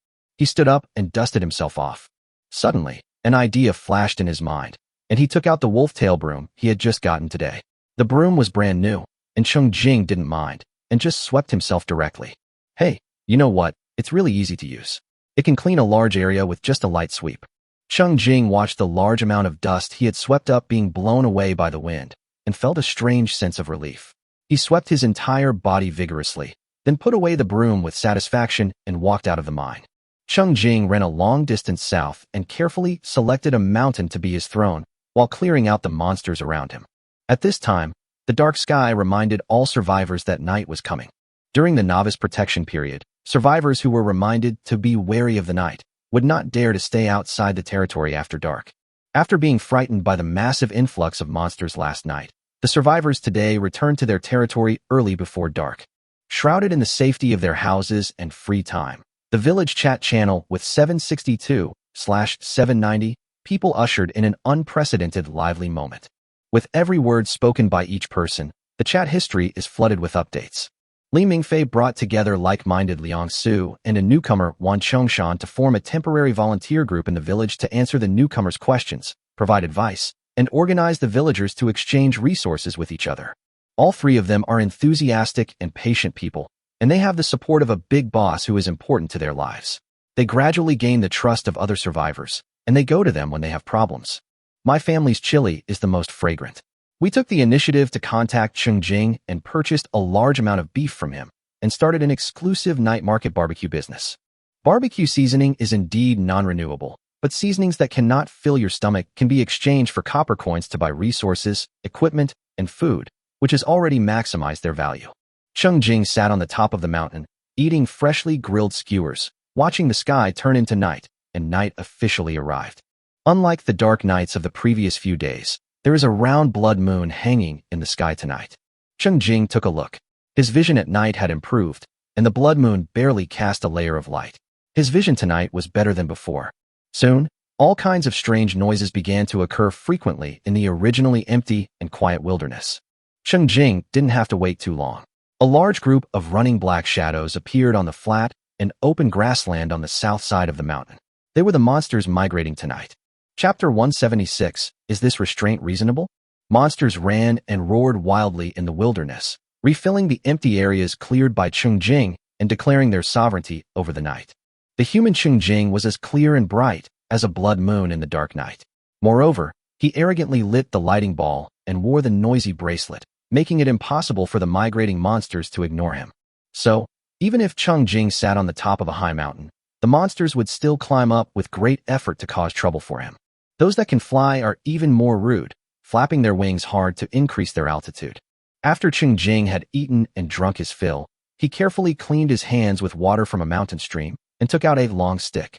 [SPEAKER 1] He stood up and dusted himself off. Suddenly, an idea flashed in his mind, and he took out the wolf-tail broom he had just gotten today. The broom was brand new, and Cheng Jing didn't mind, and just swept himself directly. Hey, you know what? It's really easy to use. It can clean a large area with just a light sweep. Cheng Jing watched the large amount of dust he had swept up being blown away by the wind, and felt a strange sense of relief. He swept his entire body vigorously, then put away the broom with satisfaction and walked out of the mine. Cheng Jing ran a long distance south and carefully selected a mountain to be his throne, while clearing out the monsters around him. At this time, the dark sky reminded all survivors that night was coming. During the novice protection period, survivors who were reminded to be wary of the night would not dare to stay outside the territory after dark. After being frightened by the massive influx of monsters last night, the survivors today returned to their territory early before dark. Shrouded in the safety of their houses and free time, the village chat channel with 762/790 people ushered in an unprecedented lively moment. With every word spoken by each person, the chat history is flooded with updates. Li Mingfei brought together like-minded Liang Su and a newcomer Wan Chongshan to form a temporary volunteer group in the village to answer the newcomers' questions, provide advice, and organize the villagers to exchange resources with each other. All three of them are enthusiastic and patient people, and they have the support of a big boss who is important to their lives. They gradually gain the trust of other survivors, and they go to them when they have problems. My family's chili is the most fragrant. We took the initiative to contact Cheng Jing and purchased a large amount of beef from him and started an exclusive night market barbecue business. Barbecue seasoning is indeed non-renewable, but seasonings that cannot fill your stomach can be exchanged for copper coins to buy resources, equipment, and food, which has already maximized their value. Cheng Jing sat on the top of the mountain, eating freshly grilled skewers, watching the sky turn into night, and night officially arrived. Unlike the dark nights of the previous few days, there is a round blood moon hanging in the sky tonight. Cheng Jing took a look. His vision at night had improved, and the blood moon barely cast a layer of light. His vision tonight was better than before. Soon, all kinds of strange noises began to occur frequently in the originally empty and quiet wilderness. Cheng Jing didn't have to wait too long. A large group of running black shadows appeared on the flat and open grassland on the south side of the mountain. They were the monsters migrating tonight. Chapter 176, Is This Restraint Reasonable? Monsters ran and roared wildly in the wilderness, refilling the empty areas cleared by Cheng Jing and declaring their sovereignty over the night. The human Cheng Jing was as clear and bright as a blood moon in the dark night. Moreover, he arrogantly lit the lighting ball and wore the noisy bracelet, making it impossible for the migrating monsters to ignore him. So, even if Cheng Jing sat on the top of a high mountain, the monsters would still climb up with great effort to cause trouble for him. Those that can fly are even more rude, flapping their wings hard to increase their altitude. After Cheng Jing had eaten and drunk his fill, he carefully cleaned his hands with water from a mountain stream and took out a long stick.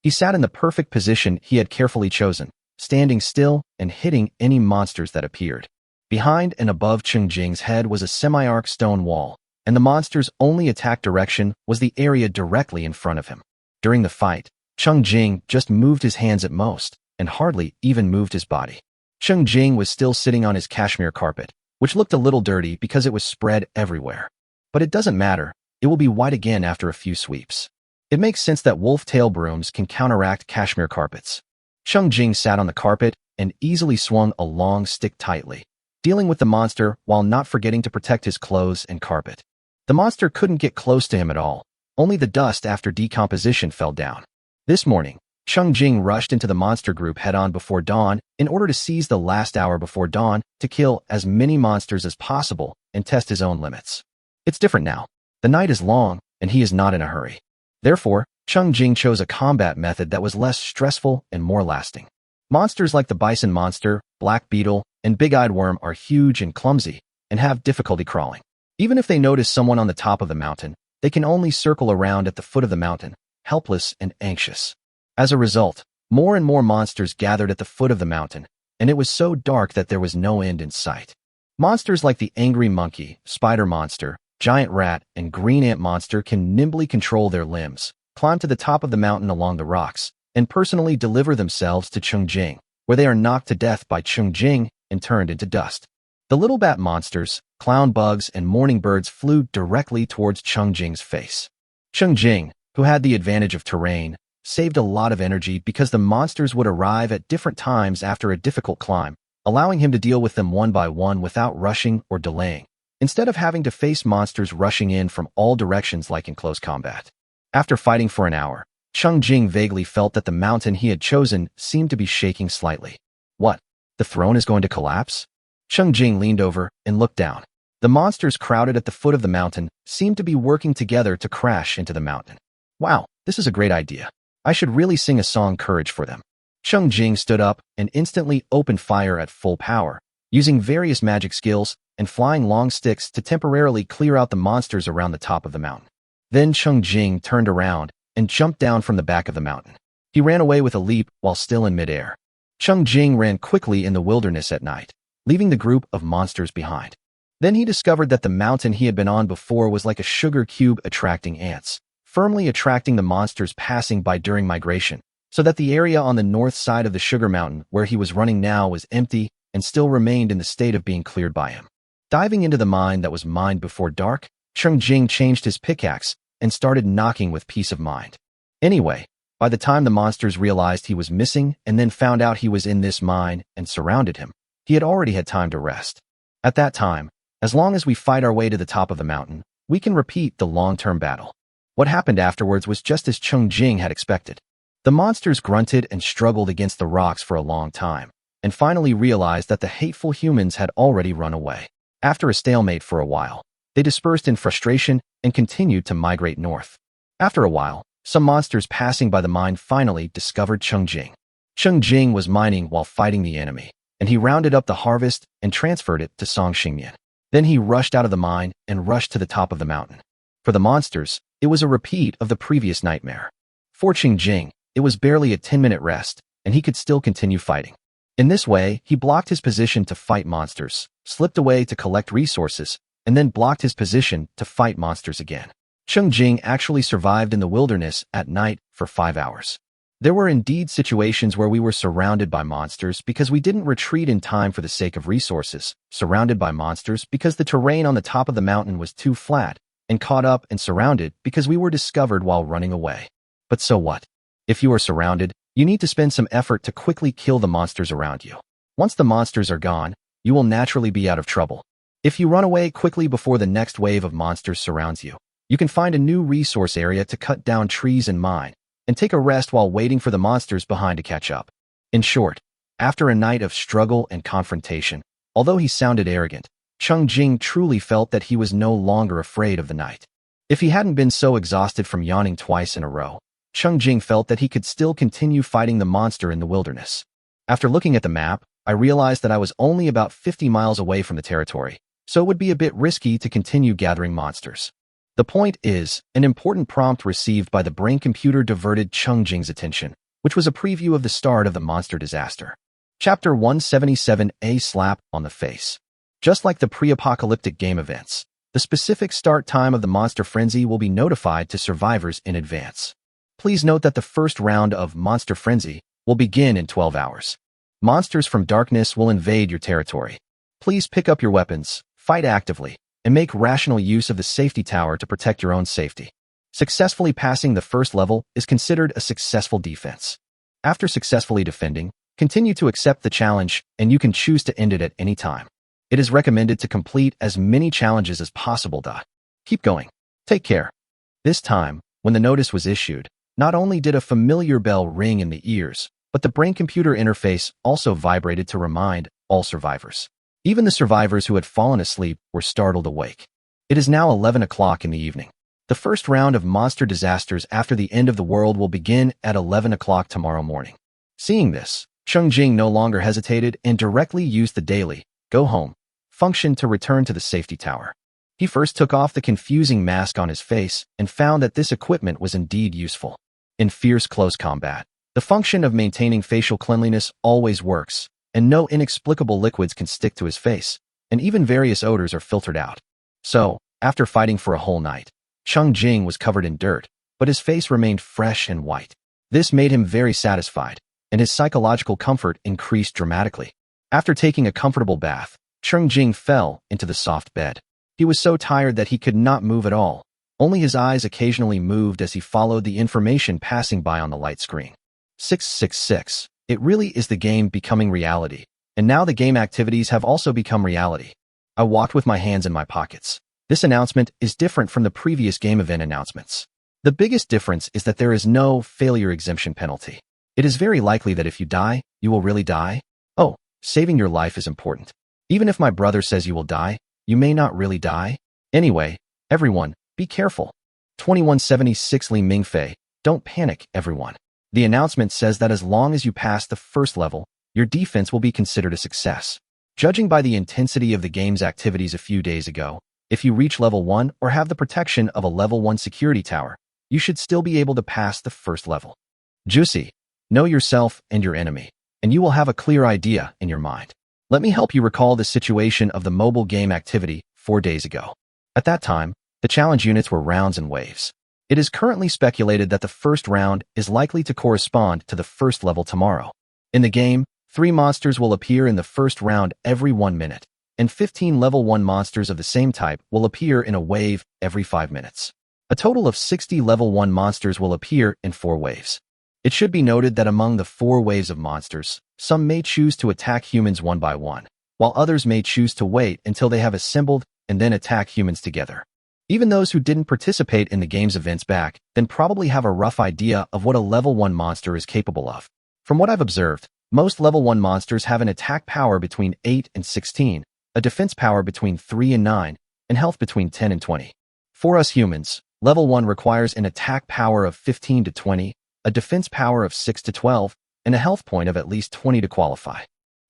[SPEAKER 1] He sat in the perfect position he had carefully chosen, standing still and hitting any monsters that appeared. Behind and above Cheng Jing's head was a semi-arc stone wall, and the monster's only attack direction was the area directly in front of him. During the fight, Cheng Jing just moved his hands at most, and hardly even moved his body. Cheng Jing was still sitting on his cashmere carpet, which looked a little dirty because it was spread everywhere. But it doesn't matter, it will be white again after a few sweeps. It makes sense that wolf tail brooms can counteract cashmere carpets. Cheng Jing sat on the carpet and easily swung a long stick tightly, dealing with the monster while not forgetting to protect his clothes and carpet. The monster couldn't get close to him at all, only the dust after decomposition fell down. This morning, Cheng Jing rushed into the monster group head-on before dawn in order to seize the last hour before dawn to kill as many monsters as possible and test his own limits. It's different now. The night is long, and he is not in a hurry. Therefore, Cheng Jing chose a combat method that was less stressful and more lasting. Monsters like the bison monster, black beetle, and big-eyed worm are huge and clumsy and have difficulty crawling. Even if they notice someone on the top of the mountain, they can only circle around at the foot of the mountain, helpless and anxious. As a result, more and more monsters gathered at the foot of the mountain, and it was so dark that there was no end in sight. Monsters like the angry monkey, spider monster, giant rat, and green ant monster can nimbly control their limbs, climb to the top of the mountain along the rocks, and personally deliver themselves to Cheng Jing, where they are knocked to death by Cheng Jing and turned into dust. The little bat monsters, clown bugs, and morning birds flew directly towards Cheng Jing's face. Cheng Jing, who had the advantage of terrain, saved a lot of energy because the monsters would arrive at different times after a difficult climb, allowing him to deal with them one by one without rushing or delaying, instead of having to face monsters rushing in from all directions like in close combat. After fighting for an hour, Cheng Jing vaguely felt that the mountain he had chosen seemed to be shaking slightly. What? The throne is going to collapse? Cheng Jing leaned over and looked down. The monsters crowded at the foot of the mountain seemed to be working together to crash into the mountain. Wow, This is a great idea. I should really sing a song courage for them. Cheng Jing stood up and instantly opened fire at full power, using various magic skills and flying long sticks to temporarily clear out the monsters around the top of the mountain. Then Cheng Jing turned around and jumped down from the back of the mountain. He ran away with a leap while still in midair. Cheng Jing ran quickly in the wilderness at night, leaving the group of monsters behind. Then he discovered that the mountain he had been on before was like a sugar cube attracting ants, firmly attracting the monsters passing by during migration, so that the area on the north side of the sugar mountain where he was running now was empty and still remained in the state of being cleared by him. Diving into the mine that was mined before dark, Cheng Jing changed his pickaxe and started knocking with peace of mind. Anyway, by the time the monsters realized he was missing and then found out he was in this mine and surrounded him, he had already had time to rest. At that time, as long as we fight our way to the top of the mountain, we can repeat the long-term battle. What happened afterwards was just as Cheng Jing had expected. The monsters grunted and struggled against the rocks for a long time, and finally realized that the hateful humans had already run away. After a stalemate for a while, they dispersed in frustration and continued to migrate north. After a while, some monsters passing by the mine finally discovered Cheng Jing. Cheng Jing was mining while fighting the enemy, and he rounded up the harvest and transferred it to Song Xingmian. Then he rushed out of the mine and rushed to the top of the mountain. For the monsters, it was a repeat of the previous nightmare. For Cheng Jing, it was barely a 10-minute rest, and he could still continue fighting. In this way, he blocked his position to fight monsters, slipped away to collect resources, and then blocked his position to fight monsters again. Cheng Jing actually survived in the wilderness at night for 5 hours. There were indeed situations where we were surrounded by monsters because we didn't retreat in time for the sake of resources, surrounded by monsters because the terrain on the top of the mountain was too flat, and caught up and surrounded because we were discovered while running away. But so what? If you are surrounded, you need to spend some effort to quickly kill the monsters around you. Once the monsters are gone, you will naturally be out of trouble. If you run away quickly before the next wave of monsters surrounds you, you can find a new resource area to cut down trees and mine, and take a rest while waiting for the monsters behind to catch up. In short, after a night of struggle and confrontation, although he sounded arrogant, Cheng Jing truly felt that he was no longer afraid of the night. If he hadn't been so exhausted from yawning twice in a row, Cheng Jing felt that he could still continue fighting the monster in the wilderness. After looking at the map, I realized that I was only about 50 miles away from the territory, so it would be a bit risky to continue gathering monsters. The point is, an important prompt received by the brain computer diverted Cheng Jing's attention, which was a preview of the start of the monster disaster. Chapter 177: A Slap on the Face. Just like the pre-apocalyptic game events, the specific start time of the monster frenzy will be notified to survivors in advance. Please note that the first round of Monster Frenzy will begin in 12 hours. Monsters from darkness will invade your territory. Please pick up your weapons, fight actively, and make rational use of the safety tower to protect your own safety. Successfully passing the first level is considered a successful defense. After successfully defending, continue to accept the challenge, and you can choose to end it at any time. It is recommended to complete as many challenges as possible. Keep going. Take care. This time, when the notice was issued, not only did a familiar bell ring in the ears, but the brain-computer interface also vibrated to remind all survivors. Even the survivors who had fallen asleep were startled awake. It is now 11 o'clock in the evening. The first round of monster disasters after the end of the world will begin at 11 o'clock tomorrow morning. Seeing this, Cheng Jing no longer hesitated and directly used the daily go home function to return to the safety tower. He first took off the confusing mask on his face and found that this equipment was indeed useful. In fierce close combat, the function of maintaining facial cleanliness always works, and no inexplicable liquids can stick to his face, and even various odors are filtered out. So, after fighting for a whole night, Cheng Jing was covered in dirt, but his face remained fresh and white. This made him very satisfied, and his psychological comfort increased dramatically. After taking a comfortable bath, Cheng Jing fell into the soft bed. He was so tired that he could not move at all. Only his eyes occasionally moved as he followed the information passing by on the light screen. 666. It really is the game becoming reality, and now the game activities have also become reality. I walked with my hands in my pockets. This announcement is different from the previous game event announcements. The biggest difference is that there is no failure exemption penalty. It is very likely that if you die, you will really die. Oh, saving your life is important. Even if my brother says you will die, you may not really die. Anyway, everyone, be careful. 2176 Li Mingfei, Don't panic, everyone. The announcement says that as long as you pass the first level, your defense will be considered a success. Judging by the intensity of the game's activities a few days ago, if you reach level 1 or have the protection of a level 1 security tower, you should still be able to pass the first level. Juicy. Know yourself and your enemy, and you will have a clear idea in your mind. Let me help you recall the situation of the mobile game activity 4 days ago. At that time, the challenge units were rounds and waves. It is currently speculated that the first round is likely to correspond to the first level tomorrow. In the game, 3 monsters will appear in the first round every 1 minute, and 15 level 1 monsters of the same type will appear in a wave every 5 minutes. A total of 60 level 1 monsters will appear in 4 waves. It should be noted that among the 4 waves of monsters, some may choose to attack humans one by one, while others may choose to wait until they have assembled and then attack humans together. Even those who didn't participate in the game's events back then probably have a rough idea of what a level 1 monster is capable of. From what I've observed, most level 1 monsters have an attack power between 8 and 16, a defense power between 3 and 9, and health between 10 and 20. For us humans, level 1 requires an attack power of 15 to 20, a defense power of 6 to 12, and a health point of at least 20 to qualify.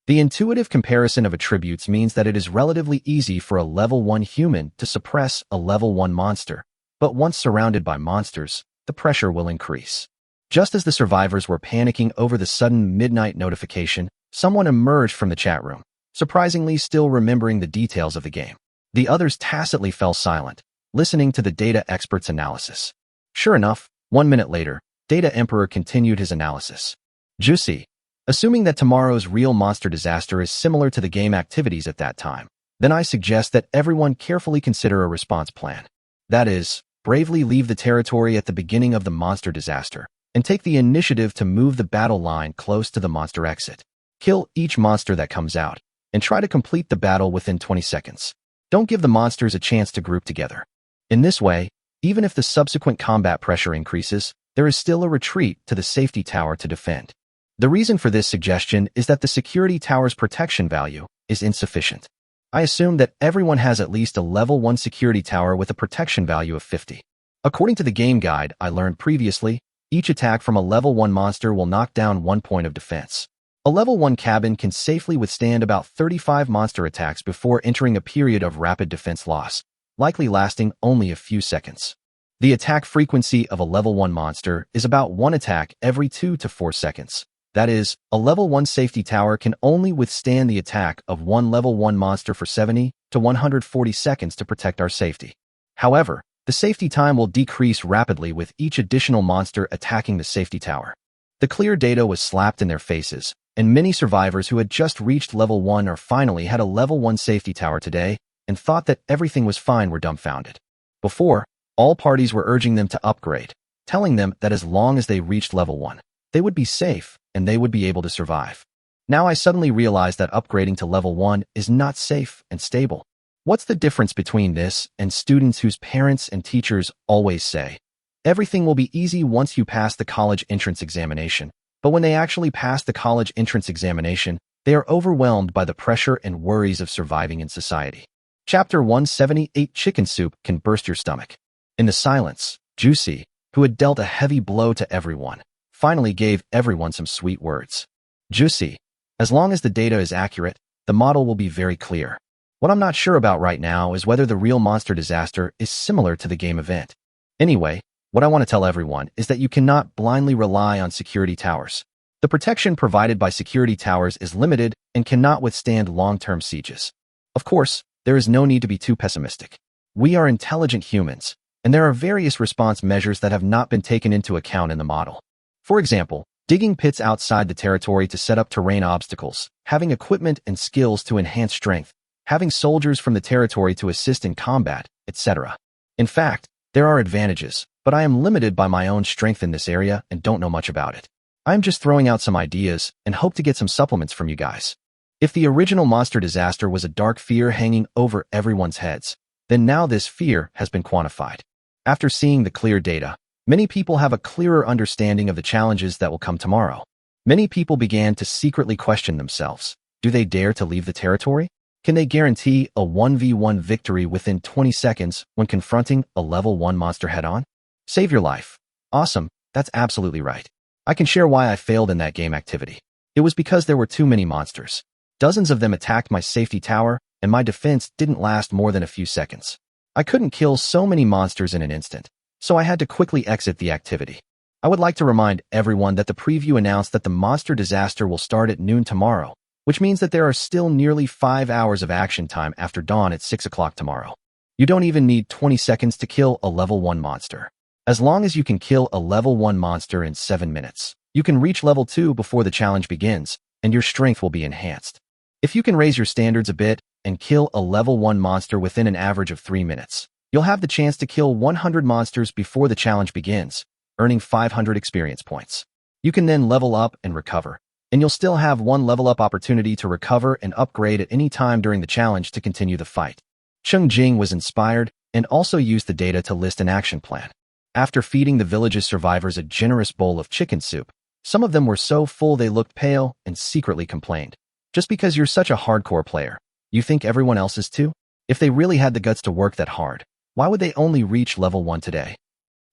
[SPEAKER 1] The intuitive comparison of attributes means that it is relatively easy for a level 1 human to suppress a level 1 monster, but once surrounded by monsters, the pressure will increase. Just as the survivors were panicking over the sudden midnight notification, someone emerged from the chat room, surprisingly still remembering the details of the game. The others tacitly fell silent, listening to the data expert's analysis. Sure enough, 1 minute later, Data Emperor continued his analysis. Juicy. Assuming that tomorrow's real monster disaster is similar to the game activities at that time, then I suggest that everyone carefully consider a response plan. That is, bravely leave the territory at the beginning of the monster disaster, and take the initiative to move the battle line close to the monster exit. Kill each monster that comes out, and try to complete the battle within 20 seconds. Don't give the monsters a chance to group together. In this way, even if the subsequent combat pressure increases, there is still a retreat to the safety tower to defend. The reason for this suggestion is that the security tower's protection value is insufficient. I assume that everyone has at least a level 1 security tower with a protection value of 50. According to the game guide I learned previously, each attack from a level 1 monster will knock down 1 point of defense. A level 1 cabin can safely withstand about 35 monster attacks before entering a period of rapid defense loss, likely lasting only a few seconds. The attack frequency of a level 1 monster is about 1 attack every 2 to 4 seconds. That is, a level 1 safety tower can only withstand the attack of 1 level 1 monster for 70 to 140 seconds to protect our safety. However, the safety time will decrease rapidly with each additional monster attacking the safety tower. The clear data was slapped in their faces, and many survivors who had just reached level 1 or finally had a level 1 safety tower today and thought that everything was fine were dumbfounded. Before, all parties were urging them to upgrade, telling them that as long as they reached level 1, they would be safe and they would be able to survive. Now I suddenly realize that upgrading to level 1 is not safe and stable. What's the difference between this and students whose parents and teachers always say, everything will be easy once you pass the college entrance examination, but when they actually pass the college entrance examination, they are overwhelmed by the pressure and worries of surviving in society. Chapter 178 Chicken Soup Can Burst Your Stomach. In the silence, Juicy, who had dealt a heavy blow to everyone, finally gave everyone some sweet words. Juicy. As long as the data is accurate, the model will be very clear. What I'm not sure about right now is whether the real monster disaster is similar to the game event. Anyway, what I want to tell everyone is that you cannot blindly rely on security towers. The protection provided by security towers is limited and cannot withstand long-term sieges. Of course, there is no need to be too pessimistic. We are intelligent humans, and there are various response measures that have not been taken into account in the model. For example, digging pits outside the territory to set up terrain obstacles, having equipment and skills to enhance strength, having soldiers from the territory to assist in combat, etc. In fact, there are advantages, but I am limited by my own strength in this area and don't know much about it. I am just throwing out some ideas and hope to get some supplements from you guys. If the original monster disaster was a dark fear hanging over everyone's heads, then now this fear has been quantified. After seeing the clear data, many people have a clearer understanding of the challenges that will come tomorrow. Many people began to secretly question themselves. Do they dare to leave the territory? Can they guarantee a 1v1 victory within 20 seconds when confronting a level 1 monster head-on? Save your life. Awesome. That's absolutely right. I can share why I failed in that game activity. It was because there were too many monsters. Dozens of them attacked my safety tower, and my defense didn't last more than a few seconds. I couldn't kill so many monsters in an instant, so I had to quickly exit the activity. I would like to remind everyone that the preview announced that the monster disaster will start at noon tomorrow, which means that there are still nearly 5 hours of action time after dawn at 6 o'clock tomorrow. You don't even need 20 seconds to kill a level 1 monster. As long as you can kill a level 1 monster in 7 minutes, you can reach level 2 before the challenge begins, and your strength will be enhanced. If you can raise your standards a bit and kill a level 1 monster within an average of 3 minutes, you'll have the chance to kill 100 monsters before the challenge begins, earning 500 experience points. You can then level up and recover, and you'll still have one level up opportunity to recover and upgrade at any time during the challenge to continue the fight. Cheng Jing was inspired and also used the data to list an action plan. After feeding the village's survivors a generous bowl of chicken soup, some of them were so full they looked pale and secretly complained. Just because you're such a hardcore player, you think everyone else is too? If they really had the guts to work that hard, why would they only reach level 1 today?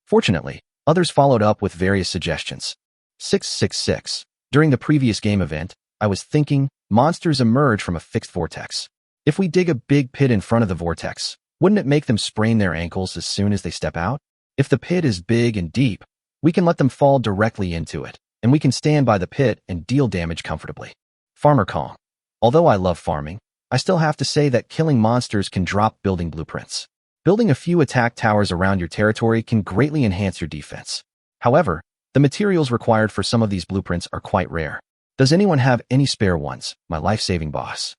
[SPEAKER 1] Fortunately, others followed up with various suggestions. 666. During the previous game event, I was thinking, monsters emerge from a fixed vortex. If we dig a big pit in front of the vortex, wouldn't it make them sprain their ankles as soon as they step out? If the pit is big and deep, we can let them fall directly into it, and we can stand by the pit and deal damage comfortably. Farmer Kong. Although I love farming, I still have to say that killing monsters can drop building blueprints. Building a few attack towers around your territory can greatly enhance your defense. However, the materials required for some of these blueprints are quite rare. Does anyone have any spare ones, my life-saving boss?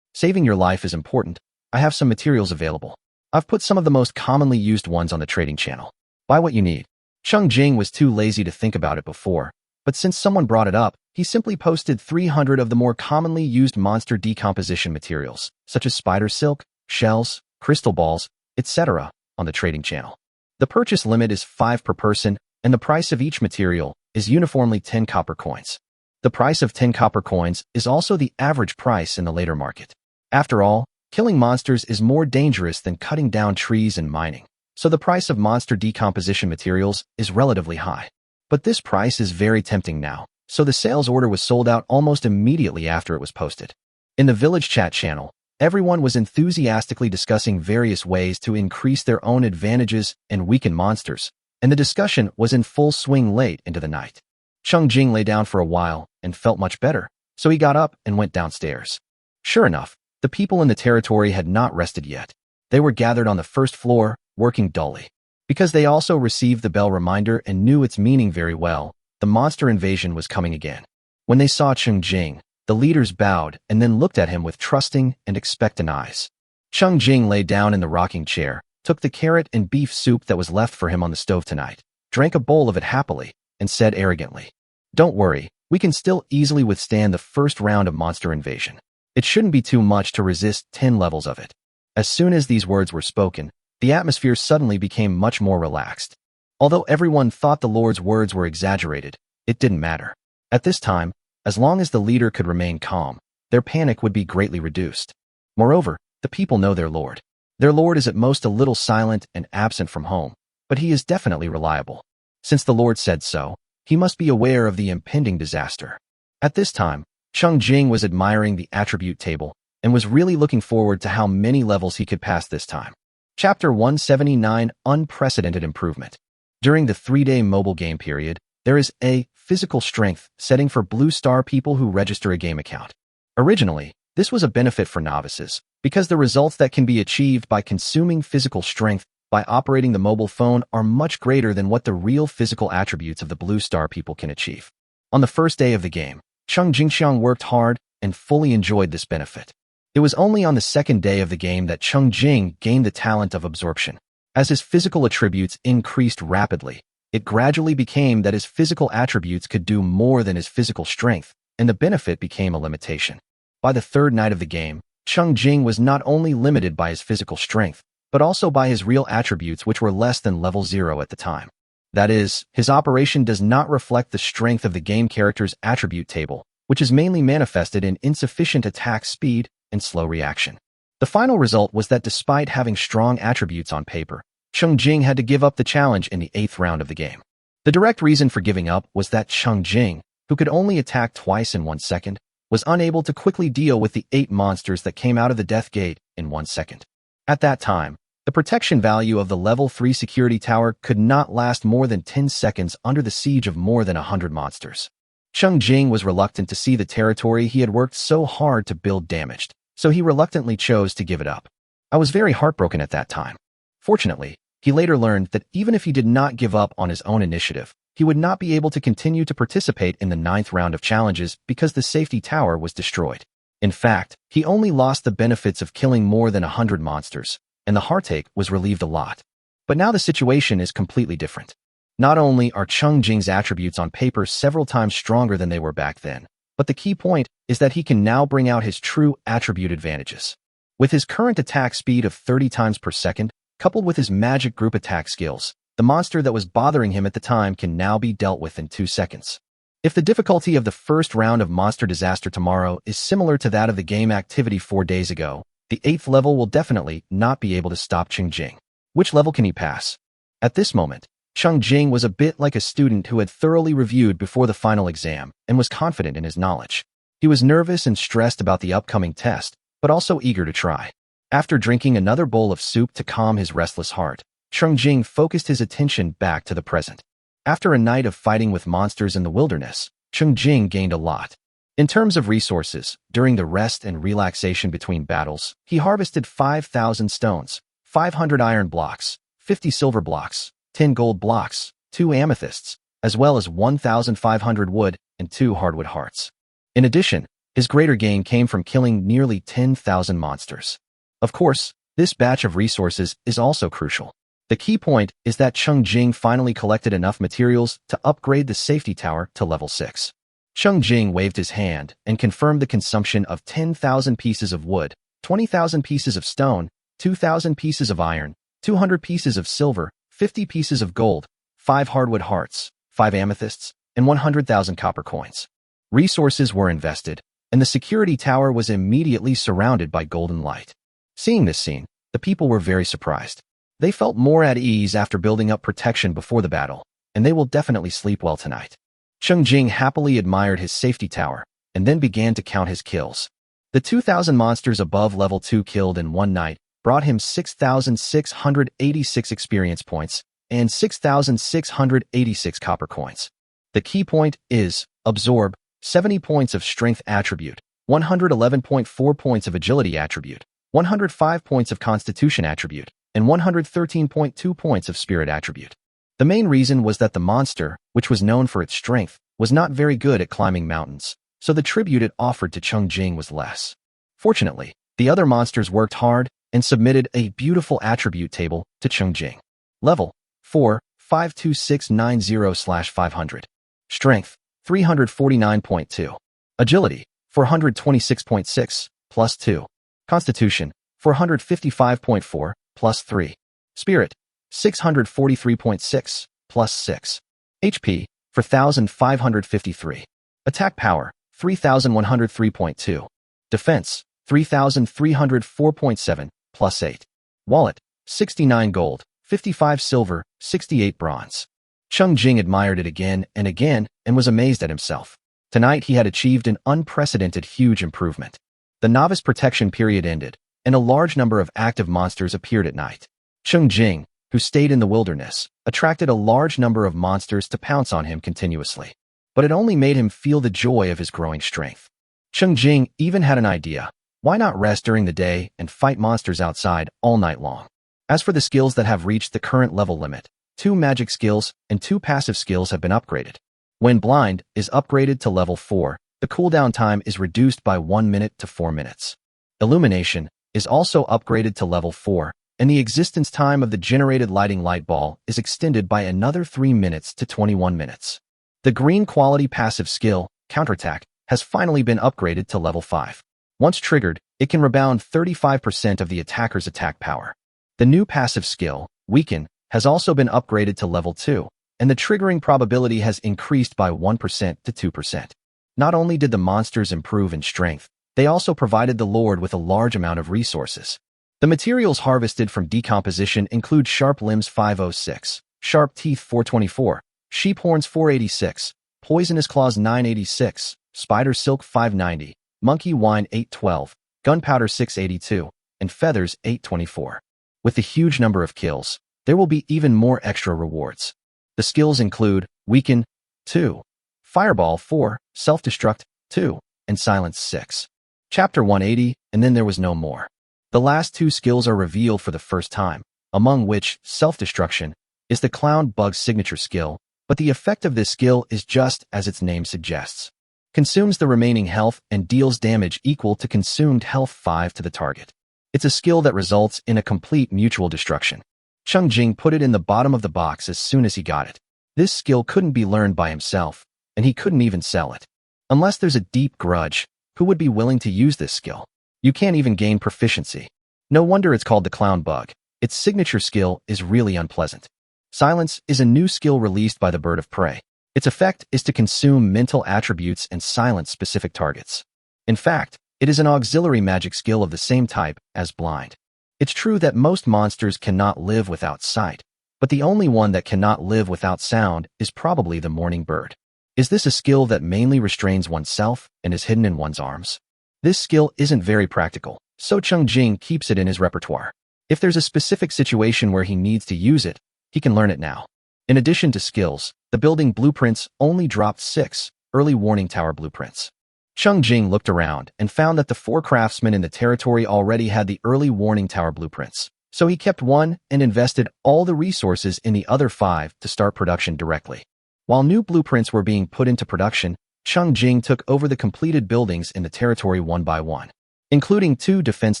[SPEAKER 1] Saving your life is important. I have some materials available. I've put some of the most commonly used ones on the trading channel. Buy what you need. Cheng Jing was too lazy to think about it before, but since someone brought it up, he simply posted 300 of the more commonly used monster decomposition materials, such as spider silk, shells, crystal balls, etc., on the trading channel. The purchase limit is 5 per person, and the price of each material is uniformly 10 copper coins. The price of 10 copper coins is also the average price in the later market. After all, killing monsters is more dangerous than cutting down trees and mining, so the price of monster decomposition materials is relatively high. But this price is very tempting now, so the sales order was sold out almost immediately after it was posted. In the village chat channel, everyone was enthusiastically discussing various ways to increase their own advantages and weaken monsters, and the discussion was in full swing late into the night. Cheng Jing lay down for a while and felt much better, so he got up and went downstairs. Sure enough, the people in the territory had not rested yet. They were gathered on the first floor, working dully. Because they also received the bell reminder and knew its meaning very well, the monster invasion was coming again. When they saw Cheng Jing, the leaders bowed and then looked at him with trusting and expectant eyes. Cheng Jing lay down in the rocking chair, took the carrot and beef soup that was left for him on the stove tonight, drank a bowl of it happily, and said arrogantly, "Don't worry, we can still easily withstand the first round of monster invasion. It shouldn't be too much to resist 10 levels of it." As soon as these words were spoken, the atmosphere suddenly became much more relaxed. Although everyone thought the Lord's words were exaggerated, it didn't matter. At this time, as long as the leader could remain calm, their panic would be greatly reduced. Moreover, the people know their Lord. Their Lord is at most a little silent and absent from home, but he is definitely reliable. Since the Lord said so, he must be aware of the impending disaster. At this time, Cheng Jing was admiring the attribute table and was really looking forward to how many levels he could pass this time. Chapter 179, Unprecedented Improvement. During the 3-day mobile game period, there is a physical strength setting for blue star people who register a game account. Originally, this was a benefit for novices, because the results that can be achieved by consuming physical strength by operating the mobile phone are much greater than what the real physical attributes of the blue star people can achieve. On the first day of the game, Cheng Jingxiang worked hard and fully enjoyed this benefit. It was only on the second day of the game that Cheng Jing gained the talent of absorption. As his physical attributes increased rapidly, it gradually became that his physical attributes could do more than his physical strength, and the benefit became a limitation. By the third night of the game, Cheng Jing was not only limited by his physical strength, but also by his real attributes, which were less than level 0 at the time. That is, his operation does not reflect the strength of the game character's attribute table, which is mainly manifested in insufficient attack speed and slow reaction. The final result was that despite having strong attributes on paper, Cheng Jing had to give up the challenge in the 8th round of the game. The direct reason for giving up was that Cheng Jing, who could only attack twice in 1 second, was unable to quickly deal with the 8 monsters that came out of the Death Gate in 1 second. At that time, the protection value of the level 3 security tower could not last more than 10 seconds under the siege of more than 100 monsters. Cheng Jing was reluctant to see the territory he had worked so hard to build damaged, so he reluctantly chose to give it up. I was very heartbroken at that time. Fortunately, he later learned that even if he did not give up on his own initiative, he would not be able to continue to participate in the 9th round of challenges because the safety tower was destroyed. In fact, he only lost the benefits of killing more than 100 monsters, and the heartache was relieved a lot. But now the situation is completely different. Not only are Cheng Jing's attributes on paper several times stronger than they were back then, but the key point is that he can now bring out his true attribute advantages. With his current attack speed of 30 times per second, coupled with his magic group attack skills, the monster that was bothering him at the time can now be dealt with in 2 seconds. If the difficulty of the first round of Monster Disaster tomorrow is similar to that of the game activity 4 days ago, the 8th level will definitely not be able to stop Cheng Jing. Which level can he pass? At this moment, Cheng Jing was a bit like a student who had thoroughly reviewed before the final exam and was confident in his knowledge. He was nervous and stressed about the upcoming test, but also eager to try. After drinking another bowl of soup to calm his restless heart, Cheng Jing focused his attention back to the present. After a night of fighting with monsters in the wilderness, Cheng Jing gained a lot. In terms of resources, during the rest and relaxation between battles, he harvested 5,000 stones, 500 iron blocks, 50 silver blocks, 10 gold blocks, 2 amethysts, as well as 1,500 wood and 2 hardwood hearts. In addition, his greater gain came from killing nearly 10,000 monsters. Of course, this batch of resources is also crucial. The key point is that Cheng Jing finally collected enough materials to upgrade the safety tower to level 6. Cheng Jing waved his hand and confirmed the consumption of 10,000 pieces of wood, 20,000 pieces of stone, 2,000 pieces of iron, 200 pieces of silver, 50 pieces of gold, 5 hardwood hearts, 5 amethysts, and 100,000 copper coins. Resources were invested, and the security tower was immediately surrounded by golden light. Seeing this scene, the people were very surprised. They felt more at ease after building up protection before the battle, and they will definitely sleep well tonight. Cheng Jing happily admired his safety tower, and then began to count his kills. The 2,000 monsters above level 2 killed in one night brought him 6,686 experience points and 6,686 copper coins. The key point is, absorb 70 points of strength attribute, 111.4 points of agility attribute, 105 points of constitution attribute, and 113.2 points of spirit attribute. The main reason was that the monster, which was known for its strength, was not very good at climbing mountains, so the tribute it offered to Cheng Jing was less. Fortunately, the other monsters worked hard and submitted a beautiful attribute table to Cheng Jing. Level 4, 52690/500. Strength 349.2. Agility 426.6 plus 2. Constitution 455.4 plus 3. Spirit 643.6 plus 6. HP 4,553. Attack power 3,103.2. Defense 3,304.7 plus 8. Wallet 69 gold, 55 silver, 68 bronze. Cheng Jing admired it again and was amazed at himself. Tonight he had achieved an unprecedented huge improvement. The novice protection period ended, and a large number of active monsters appeared at night. Cheng Jing, who stayed in the wilderness, attracted a large number of monsters to pounce on him continuously. But it only made him feel the joy of his growing strength. Cheng Jing even had an idea. Why not rest during the day and fight monsters outside all night long? As for the skills that have reached the current level limit, 2 magic skills and 2 passive skills have been upgraded. When blind is upgraded to level 4, the cooldown time is reduced by 1 minute to 4 minutes. Illumination is also upgraded to level 4, and the existence time of the generated lighting light ball is extended by another 3 minutes to 21 minutes. The green quality passive skill, Counterattack, has finally been upgraded to level 5. Once triggered, it can rebound 35% of the attacker's attack power. The new passive skill, Weaken, has also been upgraded to level 2, and the triggering probability has increased by 1% to 2%. Not only did the monsters improve in strength, they also provided the Lord with a large amount of resources. The materials harvested from decomposition include sharp limbs 506, sharp teeth 424, sheep horns 486, poisonous claws 986, spider silk 590, monkey wine 812, gunpowder 682, and feathers 824. With the huge number of kills, there will be even more extra rewards. The skills include Weaken 2, Fireball 4, Self-Destruct 2, and Silence 6. Chapter 180, and then there was no more. The last two skills are revealed for the first time, among which Self-Destruction is the Clown Bug's signature skill, but the effect of this skill is just as its name suggests. Consumes the remaining health and deals damage equal to consumed health 5 to the target. It's a skill that results in a complete mutual destruction. Cheng Jing put it in the bottom of the box as soon as he got it. This skill couldn't be learned by himself, and he couldn't even sell it. Unless there's a deep grudge, who would be willing to use this skill? You can't even gain proficiency. No wonder it's called the Clown Bug. Its signature skill is really unpleasant. Silence is a new skill released by the bird of prey. Its effect is to consume mental attributes and silence specific targets. In fact, it is an auxiliary magic skill of the same type as blind. It's true that most monsters cannot live without sight, but the only one that cannot live without sound is probably the morning bird. Is this a skill that mainly restrains oneself and is hidden in one's arms? This skill isn't very practical, so Cheng Jing keeps it in his repertoire. If there's a specific situation where he needs to use it, he can learn it now. In addition to skills, the building blueprints only dropped 6 early warning tower blueprints. Cheng Jing looked around and found that the 4 craftsmen in the territory already had the early warning tower blueprints, so he kept one and invested all the resources in the other 5 to start production directly. While new blueprints were being put into production, Cheng Jing took over the completed buildings in the territory one by one, including 2 defense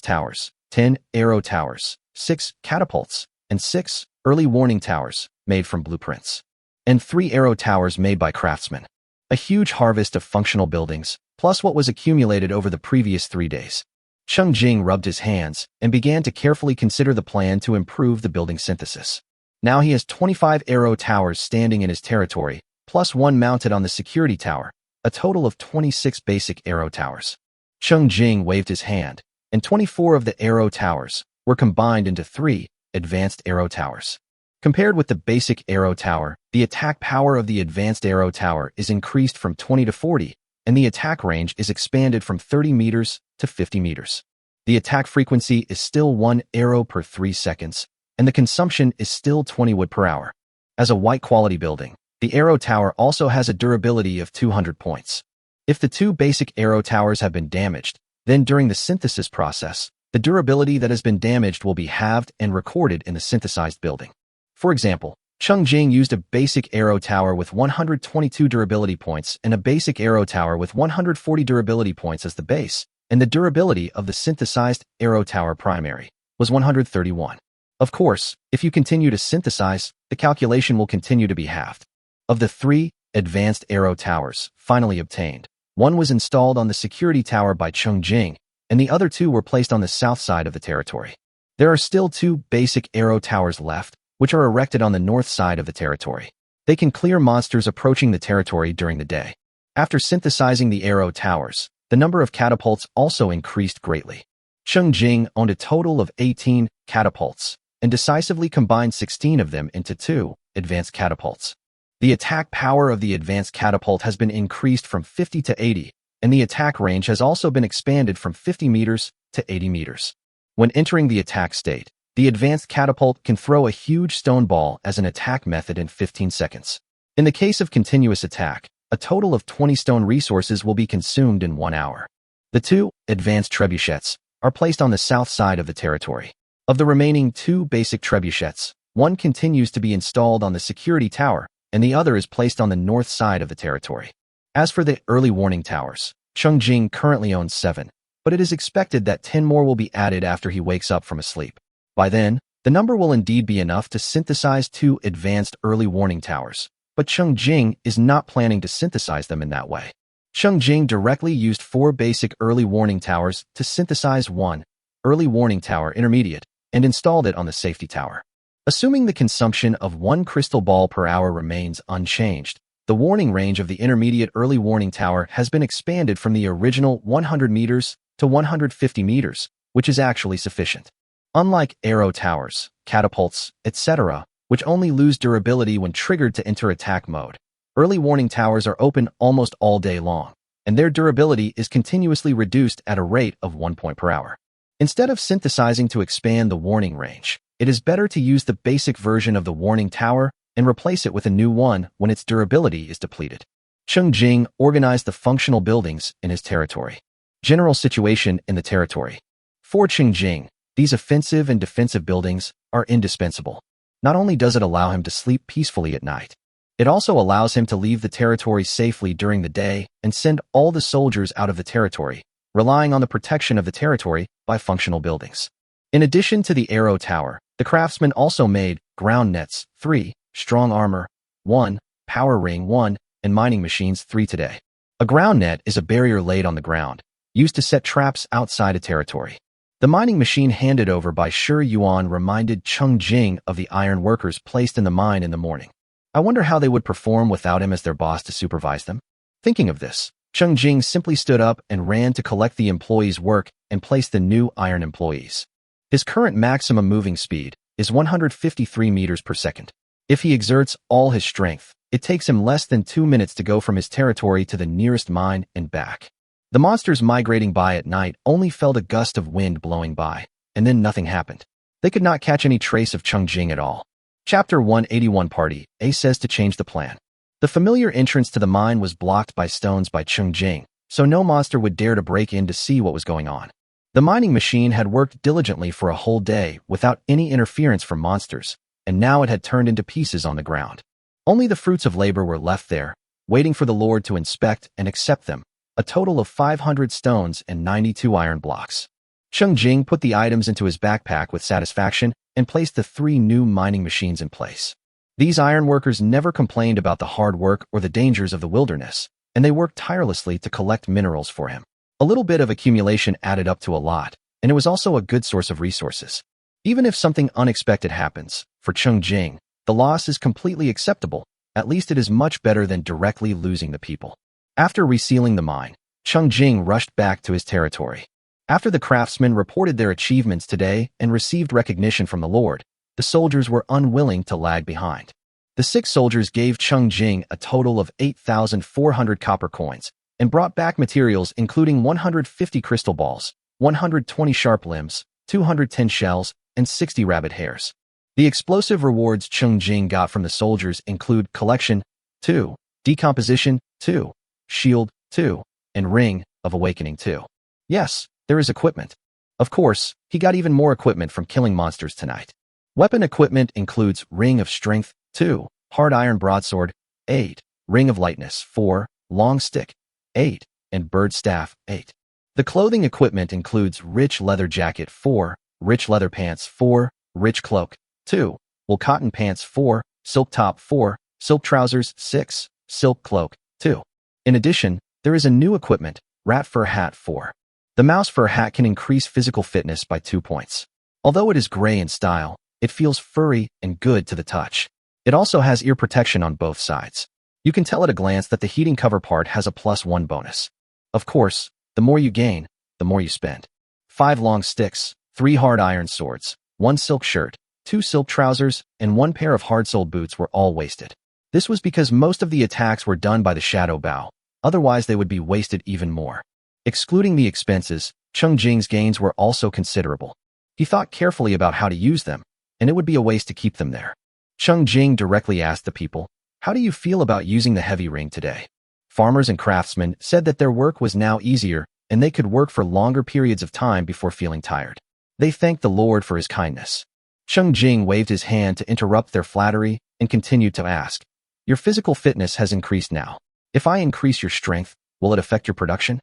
[SPEAKER 1] towers, 10 arrow towers, 6 catapults, and 6 early warning towers made from blueprints, and 3 arrow towers made by craftsmen. A huge harvest of functional buildings, plus what was accumulated over the previous 3 days. Cheng Jing rubbed his hands and began to carefully consider the plan to improve the building synthesis. Now he has 25 arrow towers standing in his territory, plus 1 mounted on the security tower, a total of 26 basic arrow towers. Cheng Jing waved his hand, and 24 of the arrow towers were combined into 3 advanced arrow towers. Compared with the basic arrow tower, the attack power of the advanced arrow tower is increased from 20 to 40, and the attack range is expanded from 30 meters to 50 meters. The attack frequency is still 1 arrow per 3 seconds, and the consumption is still 20 wood per hour. As a white quality building, the arrow tower also has a durability of 200 points. If the 2 basic arrow towers have been damaged, then during the synthesis process, the durability that has been damaged will be halved and recorded in the synthesized building. For example, Cheng Jing used a basic arrow tower with 122 durability points and a basic arrow tower with 140 durability points as the base, and the durability of the synthesized arrow tower primary was 131. Of course, if you continue to synthesize, the calculation will continue to be halved. Of the 3 advanced arrow towers finally obtained, 1 was installed on the security tower by Cheng Jing, and the other 2 were placed on the south side of the territory. There are still 2 basic arrow towers left, which are erected on the north side of the territory. They can clear monsters approaching the territory during the day. After synthesizing the arrow towers, the number of catapults also increased greatly. Cheng Jing owned a total of 18 catapults, and decisively combined 16 of them into 2 advanced catapults. The attack power of the advanced catapult has been increased from 50 to 80, and the attack range has also been expanded from 50 meters to 80 meters. When entering the attack state, the advanced catapult can throw a huge stone ball as an attack method in 15 seconds. In the case of continuous attack, a total of 20 stone resources will be consumed in 1 hour. The 2 advanced trebuchets are placed on the south side of the territory. Of the remaining 2 basic trebuchets, 1 continues to be installed on the security tower, and the other is placed on the north side of the territory. As for the early warning towers, Cheng Jing currently owns 7, but it is expected that 10 more will be added after he wakes up from a sleep. By then, the number will indeed be enough to synthesize 2 advanced early warning towers, but Cheng Jing is not planning to synthesize them in that way. Cheng Jing directly used 4 basic early warning towers to synthesize 1 early warning tower intermediate and installed it on the safety tower. Assuming the consumption of 1 crystal ball per hour remains unchanged, the warning range of the intermediate early warning tower has been expanded from the original 100 meters to 150 meters, which is actually sufficient. Unlike arrow towers, catapults, etc., which only lose durability when triggered to enter attack mode. Early warning towers are open almost all day long, and their durability is continuously reduced at a rate of 1 point per hour. Instead of synthesizing to expand the warning range, it is better to use the basic version of the warning tower and replace it with a new one when its durability is depleted. Cheng Jing organized the functional buildings in his territory. General situation in the territory. For Cheng Jing, these offensive and defensive buildings are indispensable. Not only does it allow him to sleep peacefully at night, it also allows him to leave the territory safely during the day and send all the soldiers out of the territory, relying on the protection of the territory by functional buildings. In addition to the arrow tower, the craftsman also made ground nets 3, strong armor 1, power ring 1, and mining machines 3 today. A ground net is a barrier laid on the ground, used to set traps outside a territory. The mining machine handed over by Shi Yuan reminded Cheng Jing of the iron workers placed in the mine in the morning. I wonder how they would perform without him as their boss to supervise them. Thinking of this, Cheng Jing simply stood up and ran to collect the employees' work and place the new iron employees. His current maximum moving speed is 153 meters per second. If he exerts all his strength, it takes him less than 2 minutes to go from his territory to the nearest mine and back. The monsters migrating by at night only felt a gust of wind blowing by, and then nothing happened. They could not catch any trace of Cheng Jing at all. Chapter 181 Party A says to change the plan. The familiar entrance to the mine was blocked by stones by Cheng Jing, so no monster would dare to break in to see what was going on. The mining machine had worked diligently for a whole day without any interference from monsters, and now it had turned into pieces on the ground. Only the fruits of labor were left there, waiting for the Lord to inspect and accept them. A total of 500 stones and 92 iron blocks. Cheng Jing put the items into his backpack with satisfaction and placed the 3 new mining machines in place. These iron workers never complained about the hard work or the dangers of the wilderness, and they worked tirelessly to collect minerals for him. A little bit of accumulation added up to a lot, and it was also a good source of resources. Even if something unexpected happens, for Cheng Jing, the loss is completely acceptable. At least it is much better than directly losing the people. After resealing the mine, Cheng Jing rushed back to his territory. After the craftsmen reported their achievements today and received recognition from the Lord, the soldiers were unwilling to lag behind. The 6 soldiers gave Cheng Jing a total of 8,400 copper coins and brought back materials including 150 crystal balls, 120 sharp limbs, 210 shells, and 60 rabbit hairs. The explosive rewards Cheng Jing got from the soldiers include Collection 2, Decomposition 2, Shield 2, and Ring of Awakening 2. Yes, there is equipment. Of course, he got even more equipment from killing monsters tonight. Weapon equipment includes Ring of Strength 2, Hard Iron Broadsword 8, Ring of Lightness 4, Long Stick 8, and Bird Staff 8. The clothing equipment includes Rich Leather Jacket 4, Rich Leather Pants 4, Rich Cloak 2, Wool Cotton Pants 4, Silk Top 4, Silk Trousers 6, Silk Cloak 2. In addition, there is a new equipment, Rat Fur Hat 4. The mouse fur hat can increase physical fitness by 2 points. Although it is gray in style, it feels furry and good to the touch. It also has ear protection on both sides. You can tell at a glance that the heating cover part has a +1 bonus. Of course, the more you gain, the more you spend. 5 long sticks, 3 hard iron swords, 1 silk shirt, 2 silk trousers, and 1 pair of hard-soled boots were all wasted. This was because most of the attacks were done by the shadow bow, otherwise they would be wasted even more. Excluding the expenses, Cheng Jing's gains were also considerable. He thought carefully about how to use them, and it would be a waste to keep them there. Cheng Jing directly asked the people, "How do you feel about using the heavy ring today?" Farmers and craftsmen said that their work was now easier and they could work for longer periods of time before feeling tired. They thanked the Lord for his kindness. Cheng Jing waved his hand to interrupt their flattery and continued to ask, "Your physical fitness has increased now. If I increase your strength, will it affect your production?"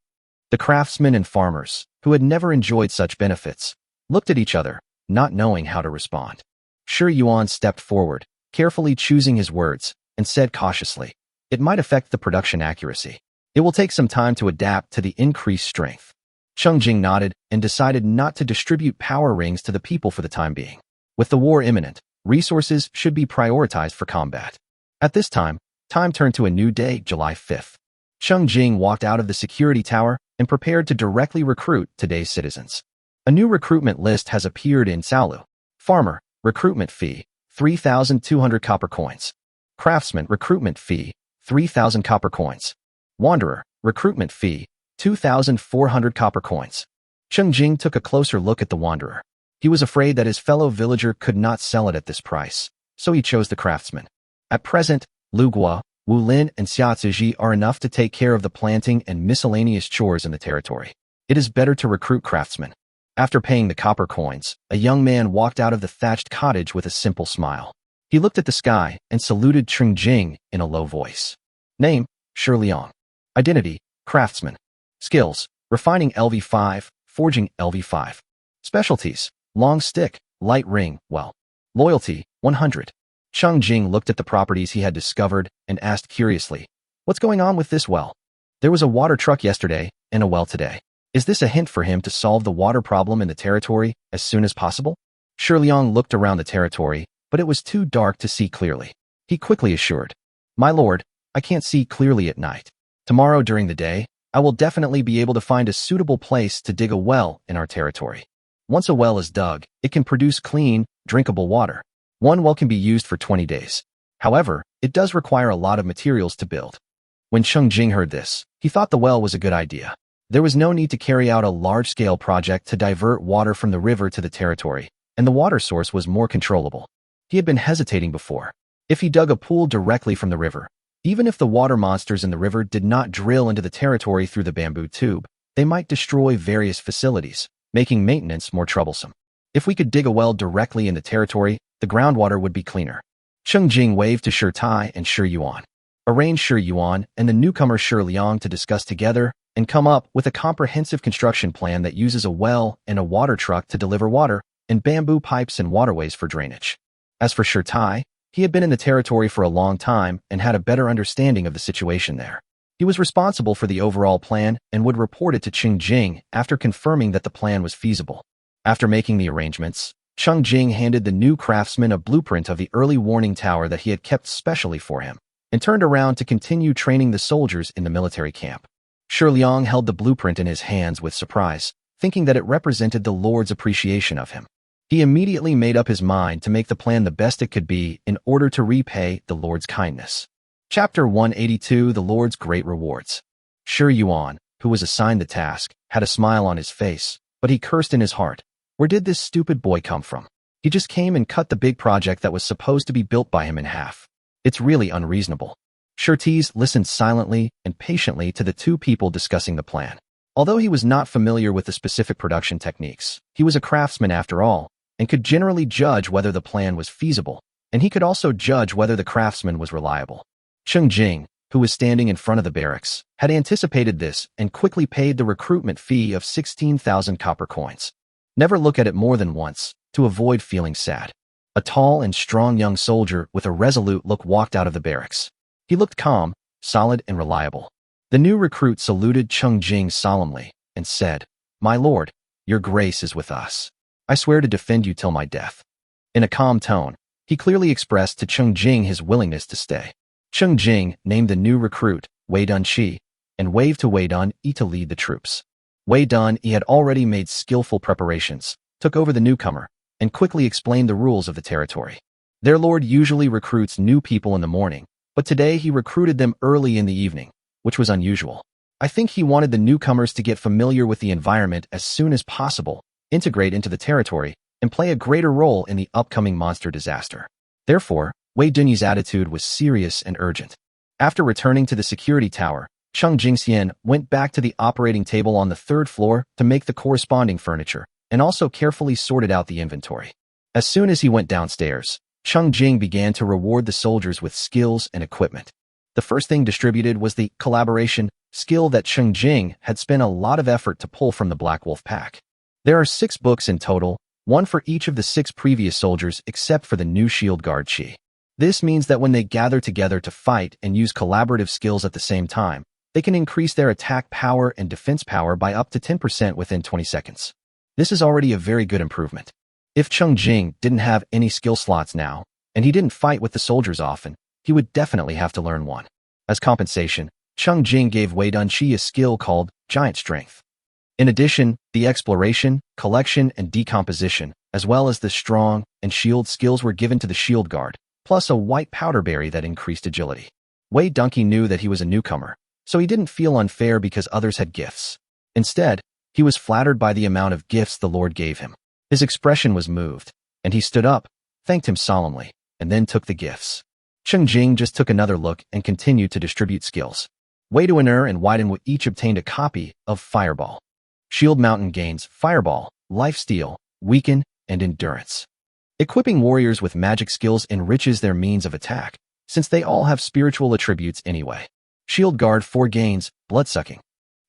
[SPEAKER 1] The craftsmen and farmers, who had never enjoyed such benefits, looked at each other, not knowing how to respond. Shi Yuan stepped forward, carefully choosing his words, and said cautiously, "It might affect the production accuracy. It will take some time to adapt to the increased strength." Cheng Jing nodded and decided not to distribute power rings to the people for the time being. With the war imminent, resources should be prioritized for combat. At this time turned to a new day, July 5th. Cheng Jing walked out of the security tower and prepared to directly recruit today's citizens. A new recruitment list has appeared in Saolu. Farmer, recruitment fee, 3,200 copper coins. Craftsman, recruitment fee, 3,000 copper coins. Wanderer, recruitment fee, 2,400 copper coins. Cheng Jing took a closer look at the Wanderer. He was afraid that his fellow villager could not sell it at this price, so he chose the Craftsman. At present, Lu Guo, Wu Lin, and Xia Ziji are enough to take care of the planting and miscellaneous chores in the territory. It is better to recruit craftsmen. After paying the copper coins, a young man walked out of the thatched cottage with a simple smile. He looked at the sky and saluted Cheng Jing in a low voice. Name, Shi Liang. Identity, craftsman. Skills, refining LV5, forging LV5. Specialties, long stick, light ring, well. Loyalty, 100. Cheng Jing looked at the properties he had discovered and asked curiously, what's going on with this well? There was a water truck yesterday and a well today. Is this a hint for him to solve the water problem in the territory as soon as possible? Shi Liang looked around the territory, but it was too dark to see clearly. He quickly assured, my lord, I can't see clearly at night. Tomorrow during the day, I will definitely be able to find a suitable place to dig a well in our territory. Once a well is dug, it can produce clean, drinkable water. One well can be used for 20 days. However, it does require a lot of materials to build. When Cheng Jing heard this, he thought the well was a good idea. There was no need to carry out a large-scale project to divert water from the river to the territory, and the water source was more controllable. He had been hesitating before. If he dug a pool directly from the river, even if the water monsters in the river did not drill into the territory through the bamboo tube, they might destroy various facilities, making maintenance more troublesome. If we could dig a well directly in the territory, the groundwater would be cleaner. Cheng Jing waved to Shi Tai and Shi Yuan. Arrange Shi Yuan and the newcomer Shi Liang to discuss together and come up with a comprehensive construction plan that uses a well and a water truck to deliver water and bamboo pipes and waterways for drainage. As for Shi Tai, he had been in the territory for a long time and had a better understanding of the situation there. He was responsible for the overall plan and would report it to Cheng Jing after confirming that the plan was feasible. After making the arrangements, Cheng Jing handed the new craftsman a blueprint of the early warning tower that he had kept specially for him, and turned around to continue training the soldiers in the military camp. Shi Liang held the blueprint in his hands with surprise, thinking that it represented the Lord's appreciation of him. He immediately made up his mind to make the plan the best it could be in order to repay the Lord's kindness. Chapter 182, The Lord's Great Rewards. Shi Yuan, who was assigned the task, had a smile on his face, but he cursed in his heart. Where did this stupid boy come from? He just came and cut the big project that was supposed to be built by him in half. It's really unreasonable. Shirtees listened silently and patiently to the two people discussing the plan. Although he was not familiar with the specific production techniques, he was a craftsman after all, and could generally judge whether the plan was feasible, and he could also judge whether the craftsman was reliable. Cheng Jing, who was standing in front of the barracks, had anticipated this and quickly paid the recruitment fee of 16,000 copper coins. Never look at it more than once, to avoid feeling sad. A tall and strong young soldier with a resolute look walked out of the barracks. He looked calm, solid, and reliable. The new recruit saluted Cheng Jing solemnly and said, "My lord, your grace is with us. I swear to defend you till my death." In a calm tone, he clearly expressed to Cheng Jing his willingness to stay. Cheng Jing named the new recruit Wei Dun Qi and waved to Wei Dun Yi to lead the troops. Wei Dun Yi had already made skillful preparations, took over the newcomer, and quickly explained the rules of the territory. Their lord usually recruits new people in the morning, but today he recruited them early in the evening, which was unusual. I think he wanted the newcomers to get familiar with the environment as soon as possible, integrate into the territory, and play a greater role in the upcoming monster disaster. Therefore, Wei Dunyi's attitude was serious and urgent. After returning to the security tower, Cheng Jingxian went back to the operating table on the third floor to make the corresponding furniture, and also carefully sorted out the inventory. As soon as he went downstairs, Cheng Jing began to reward the soldiers with skills and equipment. The first thing distributed was the collaboration skill that Cheng Jing had spent a lot of effort to pull from the Black Wolf pack. There are 6 books in total, one for each of the 6 previous soldiers except for the new shield guard Qi. This means that when they gather together to fight and use collaborative skills at the same time, they can increase their attack power and defense power by up to 10% within 20 seconds. This is already a very good improvement. If Cheng Jing didn't have any skill slots now, and he didn't fight with the soldiers often, he would definitely have to learn one. As compensation, Cheng Jing gave Wei Dun Qi a skill called Giant Strength. In addition, the exploration, collection, and decomposition, as well as the strong and shield skills were given to the shield guard, plus a white powder berry that increased agility. Wei Dunqi knew that he was a newcomer, so he didn't feel unfair because others had gifts. Instead, he was flattered by the amount of gifts the Lord gave him. His expression was moved, and he stood up, thanked him solemnly, and then took the gifts. Cheng Jing just took another look and continued to distribute skills. Wei Duaner and Wei Dunwu each obtained a copy of Fireball. Shield Mountain gains Fireball, Lifesteal, Weaken, and Endurance. Equipping warriors with magic skills enriches their means of attack, since they all have spiritual attributes anyway. Shield Guard 4 gains Bloodsucking.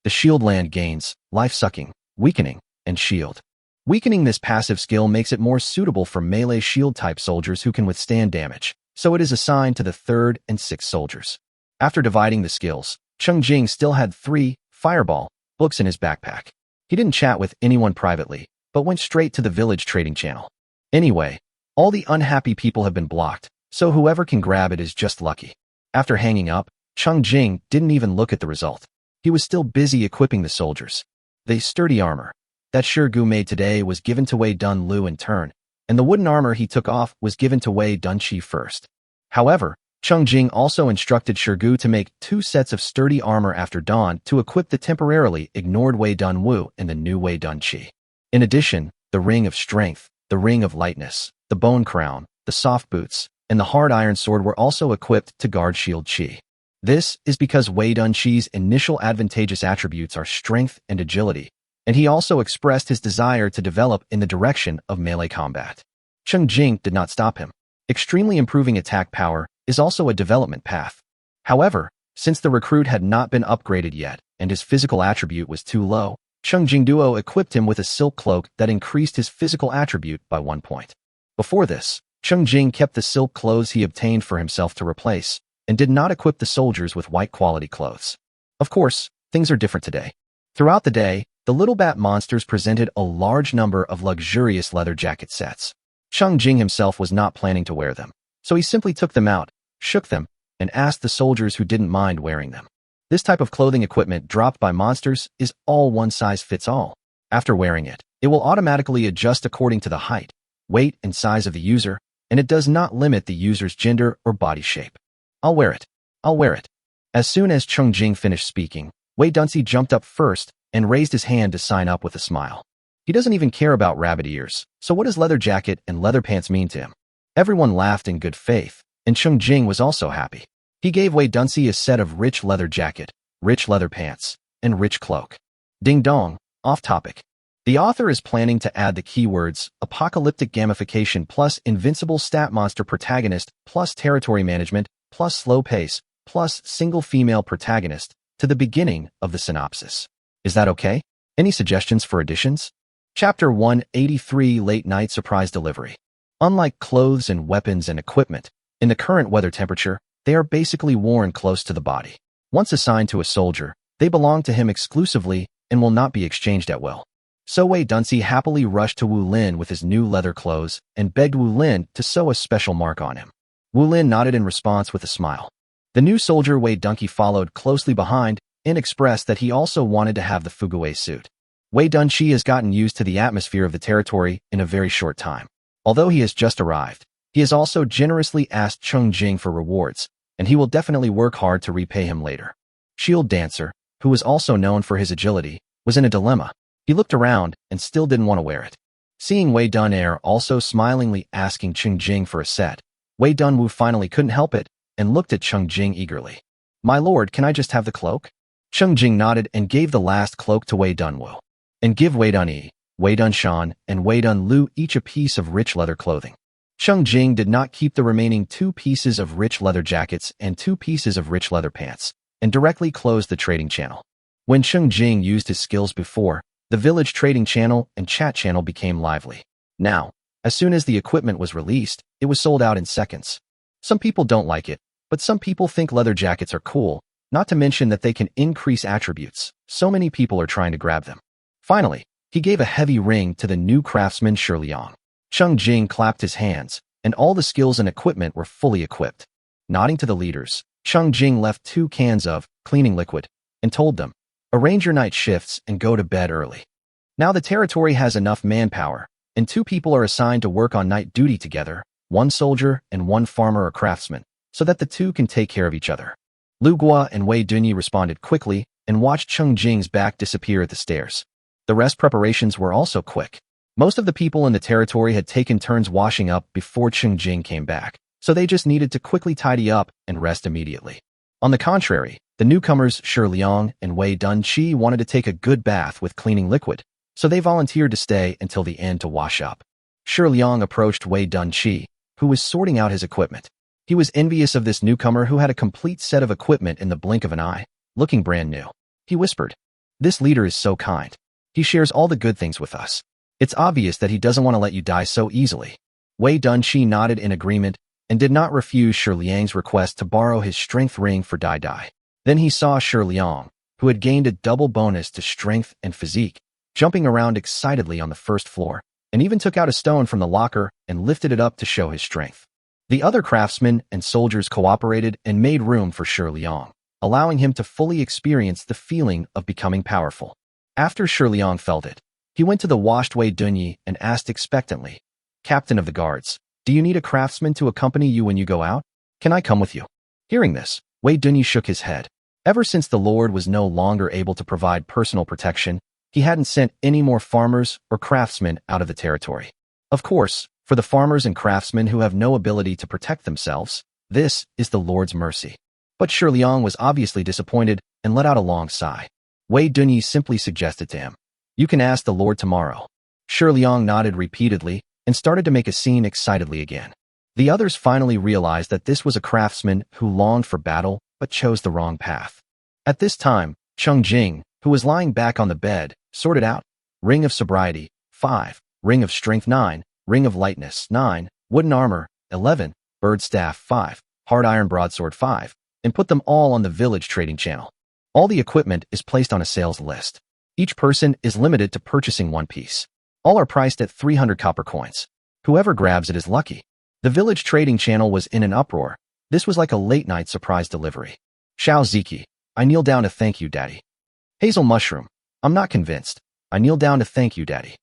[SPEAKER 1] The Shield Land gains Life-Sucking, Weakening, and Shield. Weakening this passive skill makes it more suitable for melee shield-type soldiers who can withstand damage, so it is assigned to the 3rd and 6th soldiers. After dividing the skills, Cheng Jing still had 3 Fireball books in his backpack. He didn't chat with anyone privately, but went straight to the village trading channel. Anyway, all the unhappy people have been blocked, so whoever can grab it is just lucky. After hanging up, Cheng Jing didn't even look at the result. He was still busy equipping the soldiers. The sturdy armor that Shirgu made today was given to Wei Dunlu in turn, and the wooden armor he took off was given to Wei Dunqi first. However, Cheng Jing also instructed Shirgu to make 2 sets of sturdy armor after dawn to equip the temporarily ignored Wei Dunwu and the new Wei Dunqi. In addition, the Ring of Strength, the Ring of Lightness, the Bone Crown, the Soft Boots, and the Hard Iron Sword were also equipped to guard Shield Qi. This is because Wei Dunqi's initial advantageous attributes are strength and agility, and he also expressed his desire to develop in the direction of melee combat. Cheng Jing did not stop him. Extremely improving attack power is also a development path. However, since the recruit had not been upgraded yet and his physical attribute was too low, Cheng Jing Duo equipped him with a silk cloak that increased his physical attribute by 1 point. Before this, Cheng Jing kept the silk clothes he obtained for himself to replace, and did not equip the soldiers with white quality clothes. Of course, things are different today. Throughout the day, the little bat monsters presented a large number of luxurious leather jacket sets. Cheng Jing himself was not planning to wear them, so he simply took them out, shook them, and asked the soldiers who didn't mind wearing them. This type of clothing equipment dropped by monsters is all one size fits all. After wearing it, it will automatically adjust according to the height, weight, and size of the user, and it does not limit the user's gender or body shape. I'll wear it. I'll wear it. As soon as Cheng Jing finished speaking, Wei Dunqi jumped up first and raised his hand to sign up with a smile. He doesn't even care about rabbit ears, so what does leather jacket and leather pants mean to him? Everyone laughed in good faith, and Cheng Jing was also happy. He gave Wei Dunqi a set of rich leather jacket, rich leather pants, and rich cloak. Ding dong, off topic. The author is planning to add the keywords apocalyptic gamification plus invincible stat monster protagonist plus territory management plus slow pace plus single female protagonist to the beginning of the synopsis. Is that okay? Any suggestions for additions? Chapter 183 Late Night Surprise Delivery. Unlike clothes and weapons and equipment, in the current weather temperature, they are basically worn close to the body. Once assigned to a soldier, they belong to him exclusively and will not be exchanged at will. So Wei Dunqi happily rushed to Wu Lin with his new leather clothes and begged Wu Lin to sew a special mark on him. Wu Lin nodded in response with a smile. The new soldier Wei Dunqi followed closely behind and expressed that he also wanted to have the Fuguei suit. Wei Dunqi has gotten used to the atmosphere of the territory in a very short time. Although he has just arrived, he has also generously asked Cheng Jing for rewards, and he will definitely work hard to repay him later. Shield Dancer, who was also known for his agility, was in a dilemma. He looked around and still didn't want to wear it. Seeing Wei Dunair also smilingly asking Cheng Jing for a set, Wei Dunwu finally couldn't help it and looked at Cheng Jing eagerly. "My lord, can I just have the cloak?" Cheng Jing nodded and gave the last cloak to Wei Dunwu. "And give Wei Dunyi, Wei Dunshan, and Wei Dunlu each a piece of rich leather clothing." Cheng Jing did not keep the remaining 2 pieces of rich leather jackets and 2 pieces of rich leather pants, and directly closed the trading channel. When Cheng Jing used his skills before, the village trading channel and chat channel became lively. Now, as soon as the equipment was released, it was sold out in seconds. Some people don't like it, but some people think leather jackets are cool, not to mention that they can increase attributes. So many people are trying to grab them. Finally, he gave a heavy ring to the new craftsman Shirliang. Cheng Jing clapped his hands, and all the skills and equipment were fully equipped. Nodding to the leaders, Cheng Jing left 2 cans of cleaning liquid and told them, "Arrange your night shifts and go to bed early." Now the territory has enough manpower, and 2 people are assigned to work on night duty together, 1 soldier and 1 farmer or craftsman, so that the 2 can take care of each other. Lu Guo and Wei Dunyi responded quickly and watched Cheng Jing's back disappear at the stairs. The rest preparations were also quick. Most of the people in the territory had taken turns washing up before Cheng Jing came back, so they just needed to quickly tidy up and rest immediately. On the contrary, the newcomers Shi Liang and Wei Dunqi wanted to take a good bath with cleaning liquid, so they volunteered to stay until the end to wash up. Shi Liang approached Wei Dunqi, who was sorting out his equipment. He was envious of this newcomer who had a complete set of equipment in the blink of an eye, looking brand new. He whispered, "This leader is so kind. He shares all the good things with us. It's obvious that he doesn't want to let you die so easily." Wei Dunqi nodded in agreement and did not refuse Shi Liang's request to borrow his strength ring for Dai Dai. Then he saw Shi Liang, who had gained a double bonus to strength and physique, jumping around excitedly on the first floor, and even took out a stone from the locker and lifted it up to show his strength. The other craftsmen and soldiers cooperated and made room for Shi Liang, allowing him to fully experience the feeling of becoming powerful. After Shi Liang felt it, he went to the washed Wei Dunyi and asked expectantly, "Captain of the guards, do you need a craftsman to accompany you when you go out? Can I come with you?" Hearing this, Wei Dunyi shook his head. Ever since the Lord was no longer able to provide personal protection, he hadn't sent any more farmers or craftsmen out of the territory. Of course, for the farmers and craftsmen who have no ability to protect themselves, this is the Lord's mercy. But Shi Liang was obviously disappointed and let out a long sigh. Wei Dunyi simply suggested to him, "You can ask the Lord tomorrow." Shi Liang nodded repeatedly and started to make a scene excitedly again. The others finally realized that this was a craftsman who longed for battle but chose the wrong path. At this time, Cheng Jing, who was lying back on the bed, sorted out Ring of Sobriety, 5, Ring of Strength, 9, Ring of Lightness, 9, Wooden Armor, 11, Bird Staff, 5, Hard Iron Broadsword, 5, and put them all on the village trading channel. All the equipment is placed on a sales list. Each person is limited to purchasing 1 piece. All are priced at 300 copper coins. Whoever grabs it is lucky. The village trading channel was in an uproar. This was like a late-night surprise delivery. Xiao Ziki, I kneel down to thank you, Daddy. Hazel Mushroom, I'm not convinced. I kneel down to thank you, Daddy.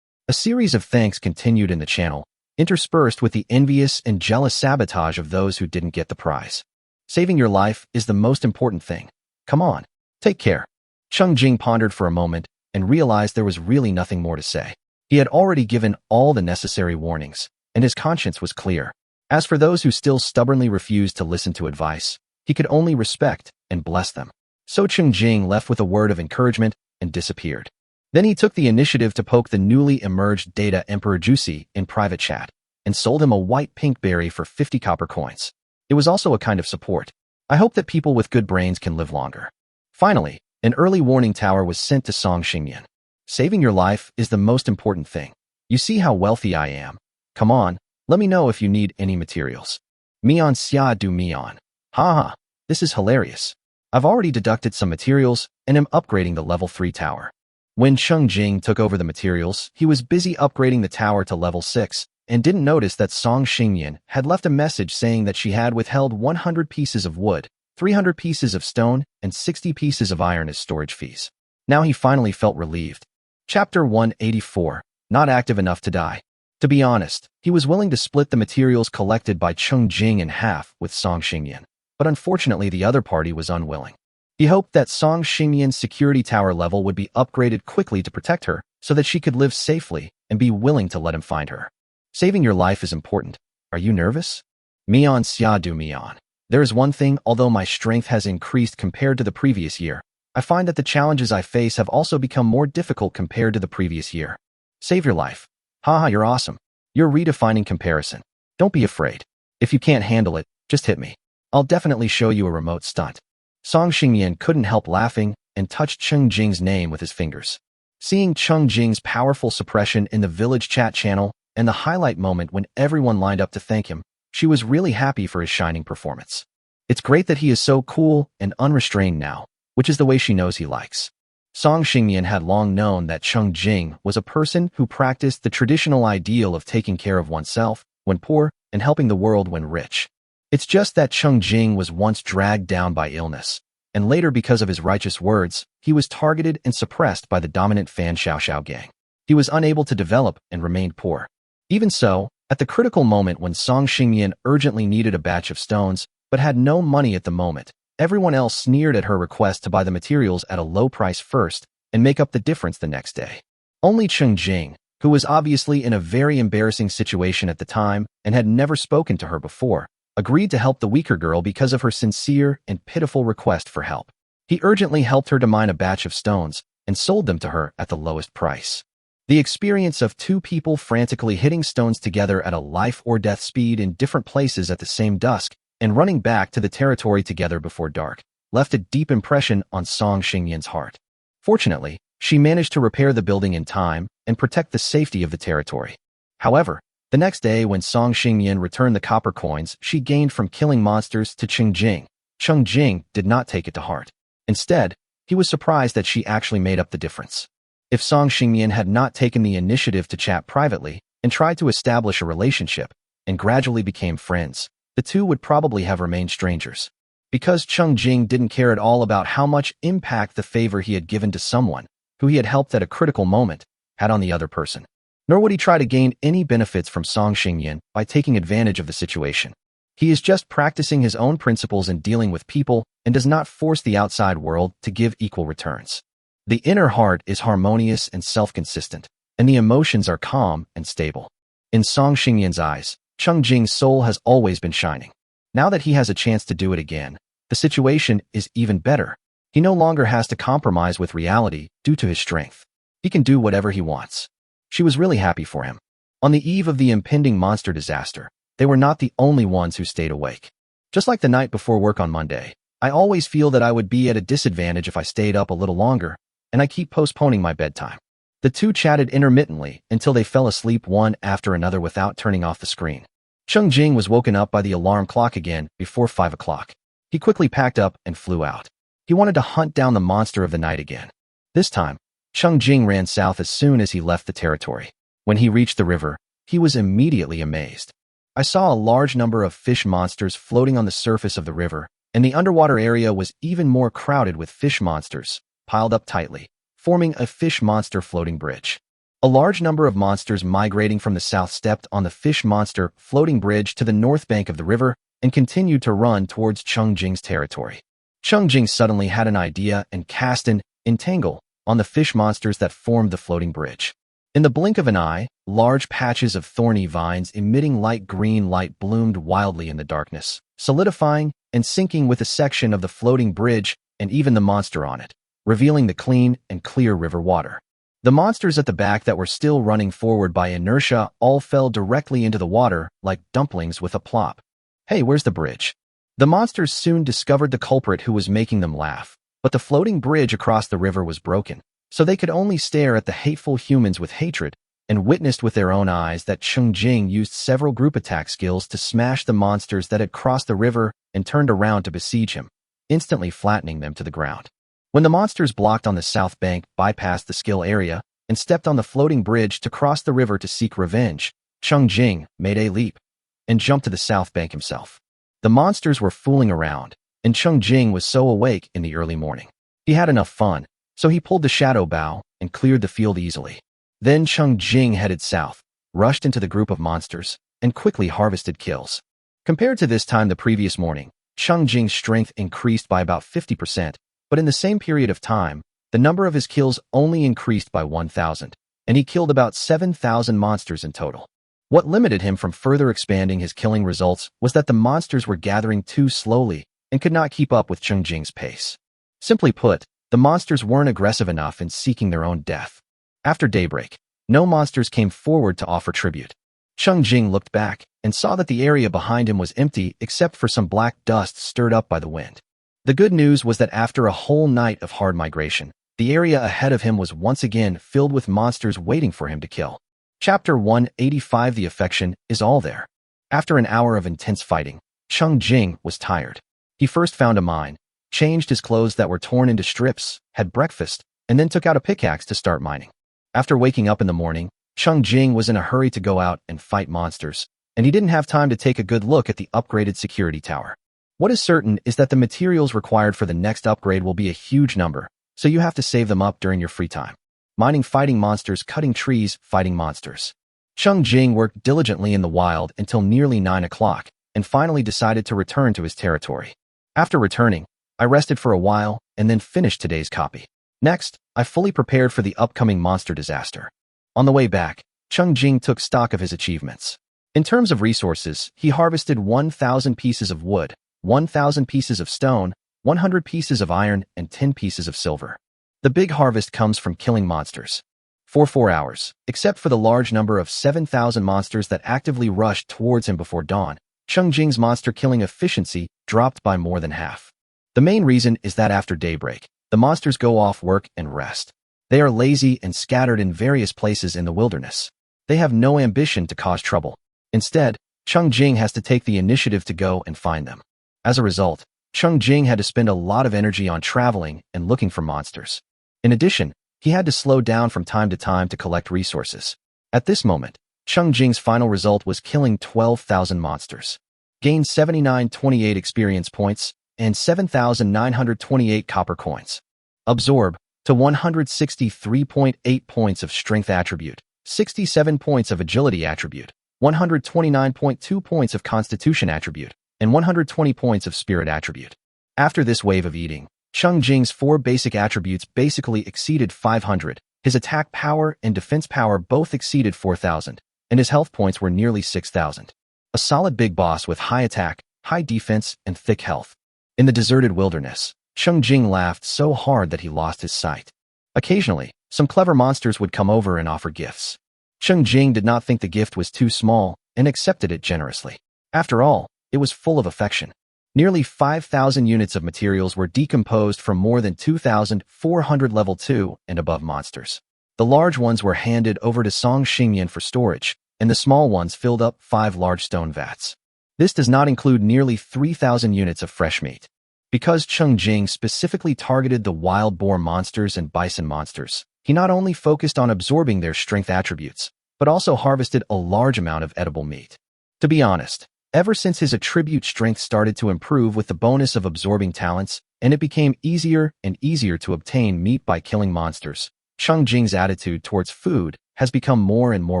[SPEAKER 1] A series of thanks continued in the channel, interspersed with the envious and jealous sabotage of those who didn't get the prize. Saving your life is the most important thing. Come on, take care. Cheng Jing pondered for a moment and realized there was really nothing more to say. He had already given all the necessary warnings, and his conscience was clear. As for those who still stubbornly refused to listen to advice, he could only respect and bless them. So Cheng Jing left with a word of encouragement and disappeared. Then he took the initiative to poke the newly emerged Data Emperor Juicy in private chat and sold him a white pink berry for 50 copper coins. It was also a kind of support. I hope that people with good brains can live longer. Finally, an early warning tower was sent to Song Xingyan. Saving your life is the most important thing. You see how wealthy I am. Come on, let me know if you need any materials. Mian xia du mian. Haha, this is hilarious. I've already deducted some materials and am upgrading the level 3 tower. When Cheng Jing took over the materials, he was busy upgrading the tower to level 6 and didn't notice that Song Xingyan had left a message saying that she had withheld 100 pieces of wood, 300 pieces of stone, and 60 pieces of iron as storage fees. Now he finally felt relieved. Chapter 184, Not Active Enough to Die. To be honest, he was willing to split the materials collected by Cheng Jing in half with Song Xingyan, but unfortunately the other party was unwilling. He hoped that Song Xingyan's security tower level would be upgraded quickly to protect her so that she could live safely and be willing to let him find her. Saving your life is important. Are you nervous? Mian xia du mian. There is one thing, although my strength has increased compared to the previous year, I find that the challenges I face have also become more difficult compared to the previous year. Save your life. Haha, you're awesome. You're redefining comparison. Don't be afraid. If you can't handle it, just hit me. I'll definitely show you a remote stunt. Song Xingyan couldn't help laughing and touched Cheng Jing's name with his fingers. Seeing Cheng Jing's powerful suppression in the village chat channel and the highlight moment when everyone lined up to thank him, she was really happy for his shining performance. It's great that he is so cool and unrestrained now, which is the way she knows he likes. Song Xingyan had long known that Cheng Jing was a person who practiced the traditional ideal of taking care of oneself when poor and helping the world when rich. It's just that Cheng Jing was once dragged down by illness, and later because of his righteous words, he was targeted and suppressed by the dominant Fan Xiaoxiao gang. He was unable to develop and remained poor. Even so, at the critical moment when Song Xingyan urgently needed a batch of stones but had no money at the moment, everyone else sneered at her request to buy the materials at a low price first and make up the difference the next day. Only Cheng Jing, who was obviously in a very embarrassing situation at the time and had never spoken to her before, agreed to help the weaker girl because of her sincere and pitiful request for help. He urgently helped her to mine a batch of stones and sold them to her at the lowest price. The experience of two people frantically hitting stones together at a life-or-death speed in different places at the same dusk and running back to the territory together before dark left a deep impression on Song Xingyan's heart. Fortunately, she managed to repair the building in time and protect the safety of the territory. However, the next day when Song Xingyan returned the copper coins she gained from killing monsters to Cheng Jing, Cheng Jing did not take it to heart. Instead, he was surprised that she actually made up the difference. If Song Xingyan had not taken the initiative to chat privately and tried to establish a relationship and gradually became friends, the two would probably have remained strangers. Because Cheng Jing didn't care at all about how much impact the favor he had given to someone who he had helped at a critical moment had on the other person. Nor would he try to gain any benefits from Song Xingyan by taking advantage of the situation. He is just practicing his own principles in dealing with people and does not force the outside world to give equal returns. The inner heart is harmonious and self-consistent, and the emotions are calm and stable. In Song Xingyan's eyes, Cheng Jing's soul has always been shining. Now that he has a chance to do it again, the situation is even better. He no longer has to compromise with reality due to his strength. He can do whatever he wants. She was really happy for him. On the eve of the impending monster disaster, they were not the only ones who stayed awake. Just like the night before work on Monday, I always feel that I would be at a disadvantage if I stayed up a little longer, and I keep postponing my bedtime. The two chatted intermittently until they fell asleep one after another without turning off the screen. Cheng Jing was woken up by the alarm clock again before 5 o'clock. He quickly packed up and flew out. He wanted to hunt down the monster of the night again. This time, Cheng Jing ran south as soon as he left the territory. When he reached the river, he was immediately amazed. I saw a large number of fish monsters floating on the surface of the river, and the underwater area was even more crowded with fish monsters, piled up tightly, forming a fish monster floating bridge. A large number of monsters migrating from the south stepped on the fish monster floating bridge to the north bank of the river and continued to run towards Cheng Jing's territory. Cheng Jing suddenly had an idea and cast an entangle on the fish monsters that formed the floating bridge. In the blink of an eye, large patches of thorny vines emitting light green light bloomed wildly in the darkness, solidifying and sinking with a section of the floating bridge and even the monster on it, revealing the clean and clear river water. The monsters at the back that were still running forward by inertia all fell directly into the water like dumplings with a plop. Hey, where's the bridge? The monsters soon discovered the culprit who was making them laugh, but the floating bridge across the river was broken, so they could only stare at the hateful humans with hatred and witnessed with their own eyes that Cheng Jing used several group attack skills to smash the monsters that had crossed the river and turned around to besiege him, instantly flattening them to the ground. When the monsters blocked on the south bank bypassed the skill area and stepped on the floating bridge to cross the river to seek revenge, Cheng Jing made a leap and jumped to the south bank himself. The monsters were fooling around, and Cheng Jing was so awake in the early morning. He had enough fun, so he pulled the shadow bow and cleared the field easily. Then Cheng Jing headed south, rushed into the group of monsters, and quickly harvested kills. Compared to this time the previous morning, Cheng Jing's strength increased by about 50%, but in the same period of time, the number of his kills only increased by 1,000, and he killed about 7,000 monsters in total. What limited him from further expanding his killing results was that the monsters were gathering too slowly and could not keep up with Cheng Jing's pace. Simply put, the monsters weren't aggressive enough in seeking their own death. After daybreak, no monsters came forward to offer tribute. Cheng Jing looked back and saw that the area behind him was empty except for some black dust stirred up by the wind. The good news was that after a whole night of hard migration, the area ahead of him was once again filled with monsters waiting for him to kill. Chapter 185 The affection is all there. After an hour of intense fighting, Cheng Jing was tired. He first found a mine, changed his clothes that were torn into strips, had breakfast, and then took out a pickaxe to start mining. After waking up in the morning, Cheng Jing was in a hurry to go out and fight monsters, and he didn't have time to take a good look at the upgraded security tower. What is certain is that the materials required for the next upgrade will be a huge number, so you have to save them up during your free time. mining fighting monsters, cutting trees, fighting monsters. Cheng Jing worked diligently in the wild until nearly 9 o'clock and finally decided to return to his territory. After returning, I rested for a while and then finished today's copy. Next, I fully prepared for the upcoming monster disaster. On the way back, Cheng Jing took stock of his achievements. In terms of resources, he harvested 1,000 pieces of wood, 1,000 pieces of stone, 100 pieces of iron, and 10 pieces of silver. The big harvest comes from killing monsters. For 4 hours, except for the large number of 7,000 monsters that actively rushed towards him before dawn, Cheng Jing's monster killing efficiency dropped by more than half. The main reason is that after daybreak, the monsters go off work and rest. They are lazy and scattered in various places in the wilderness. They have no ambition to cause trouble. Instead, Cheng Jing has to take the initiative to go and find them. As a result, Cheng Jing had to spend a lot of energy on traveling and looking for monsters. In addition, he had to slow down from time to time to collect resources. At this moment, Cheng Jing's final result was killing 12,000 monsters. Gained 7,928 experience points and 7,928 copper coins. Absorb to 163.8 points of strength attribute, 67 points of agility attribute, 129.2 points of constitution attribute, and 120 points of spirit attribute. After this wave of eating, Cheng Jing's 4 basic attributes basically exceeded 500, his attack power and defense power both exceeded 4,000, and his health points were nearly 6,000. A solid big boss with high attack, high defense, and thick health. In the deserted wilderness, Cheng Jing laughed so hard that he lost his sight. Occasionally, some clever monsters would come over and offer gifts. Cheng Jing did not think the gift was too small and accepted it generously. After all, it was full of affection. Nearly 5,000 units of materials were decomposed from more than 2,400 level 2 and above monsters. The large ones were handed over to Song Xingyan for storage, and the small ones filled up 5 large stone vats. This does not include nearly 3,000 units of fresh meat. Because Cheng Jing specifically targeted the wild boar monsters and bison monsters, he not only focused on absorbing their strength attributes, but also harvested a large amount of edible meat. To be honest, ever since his attribute strength started to improve with the bonus of absorbing talents, and it became easier and easier to obtain meat by killing monsters, Cheng Jing's attitude towards food has become more and more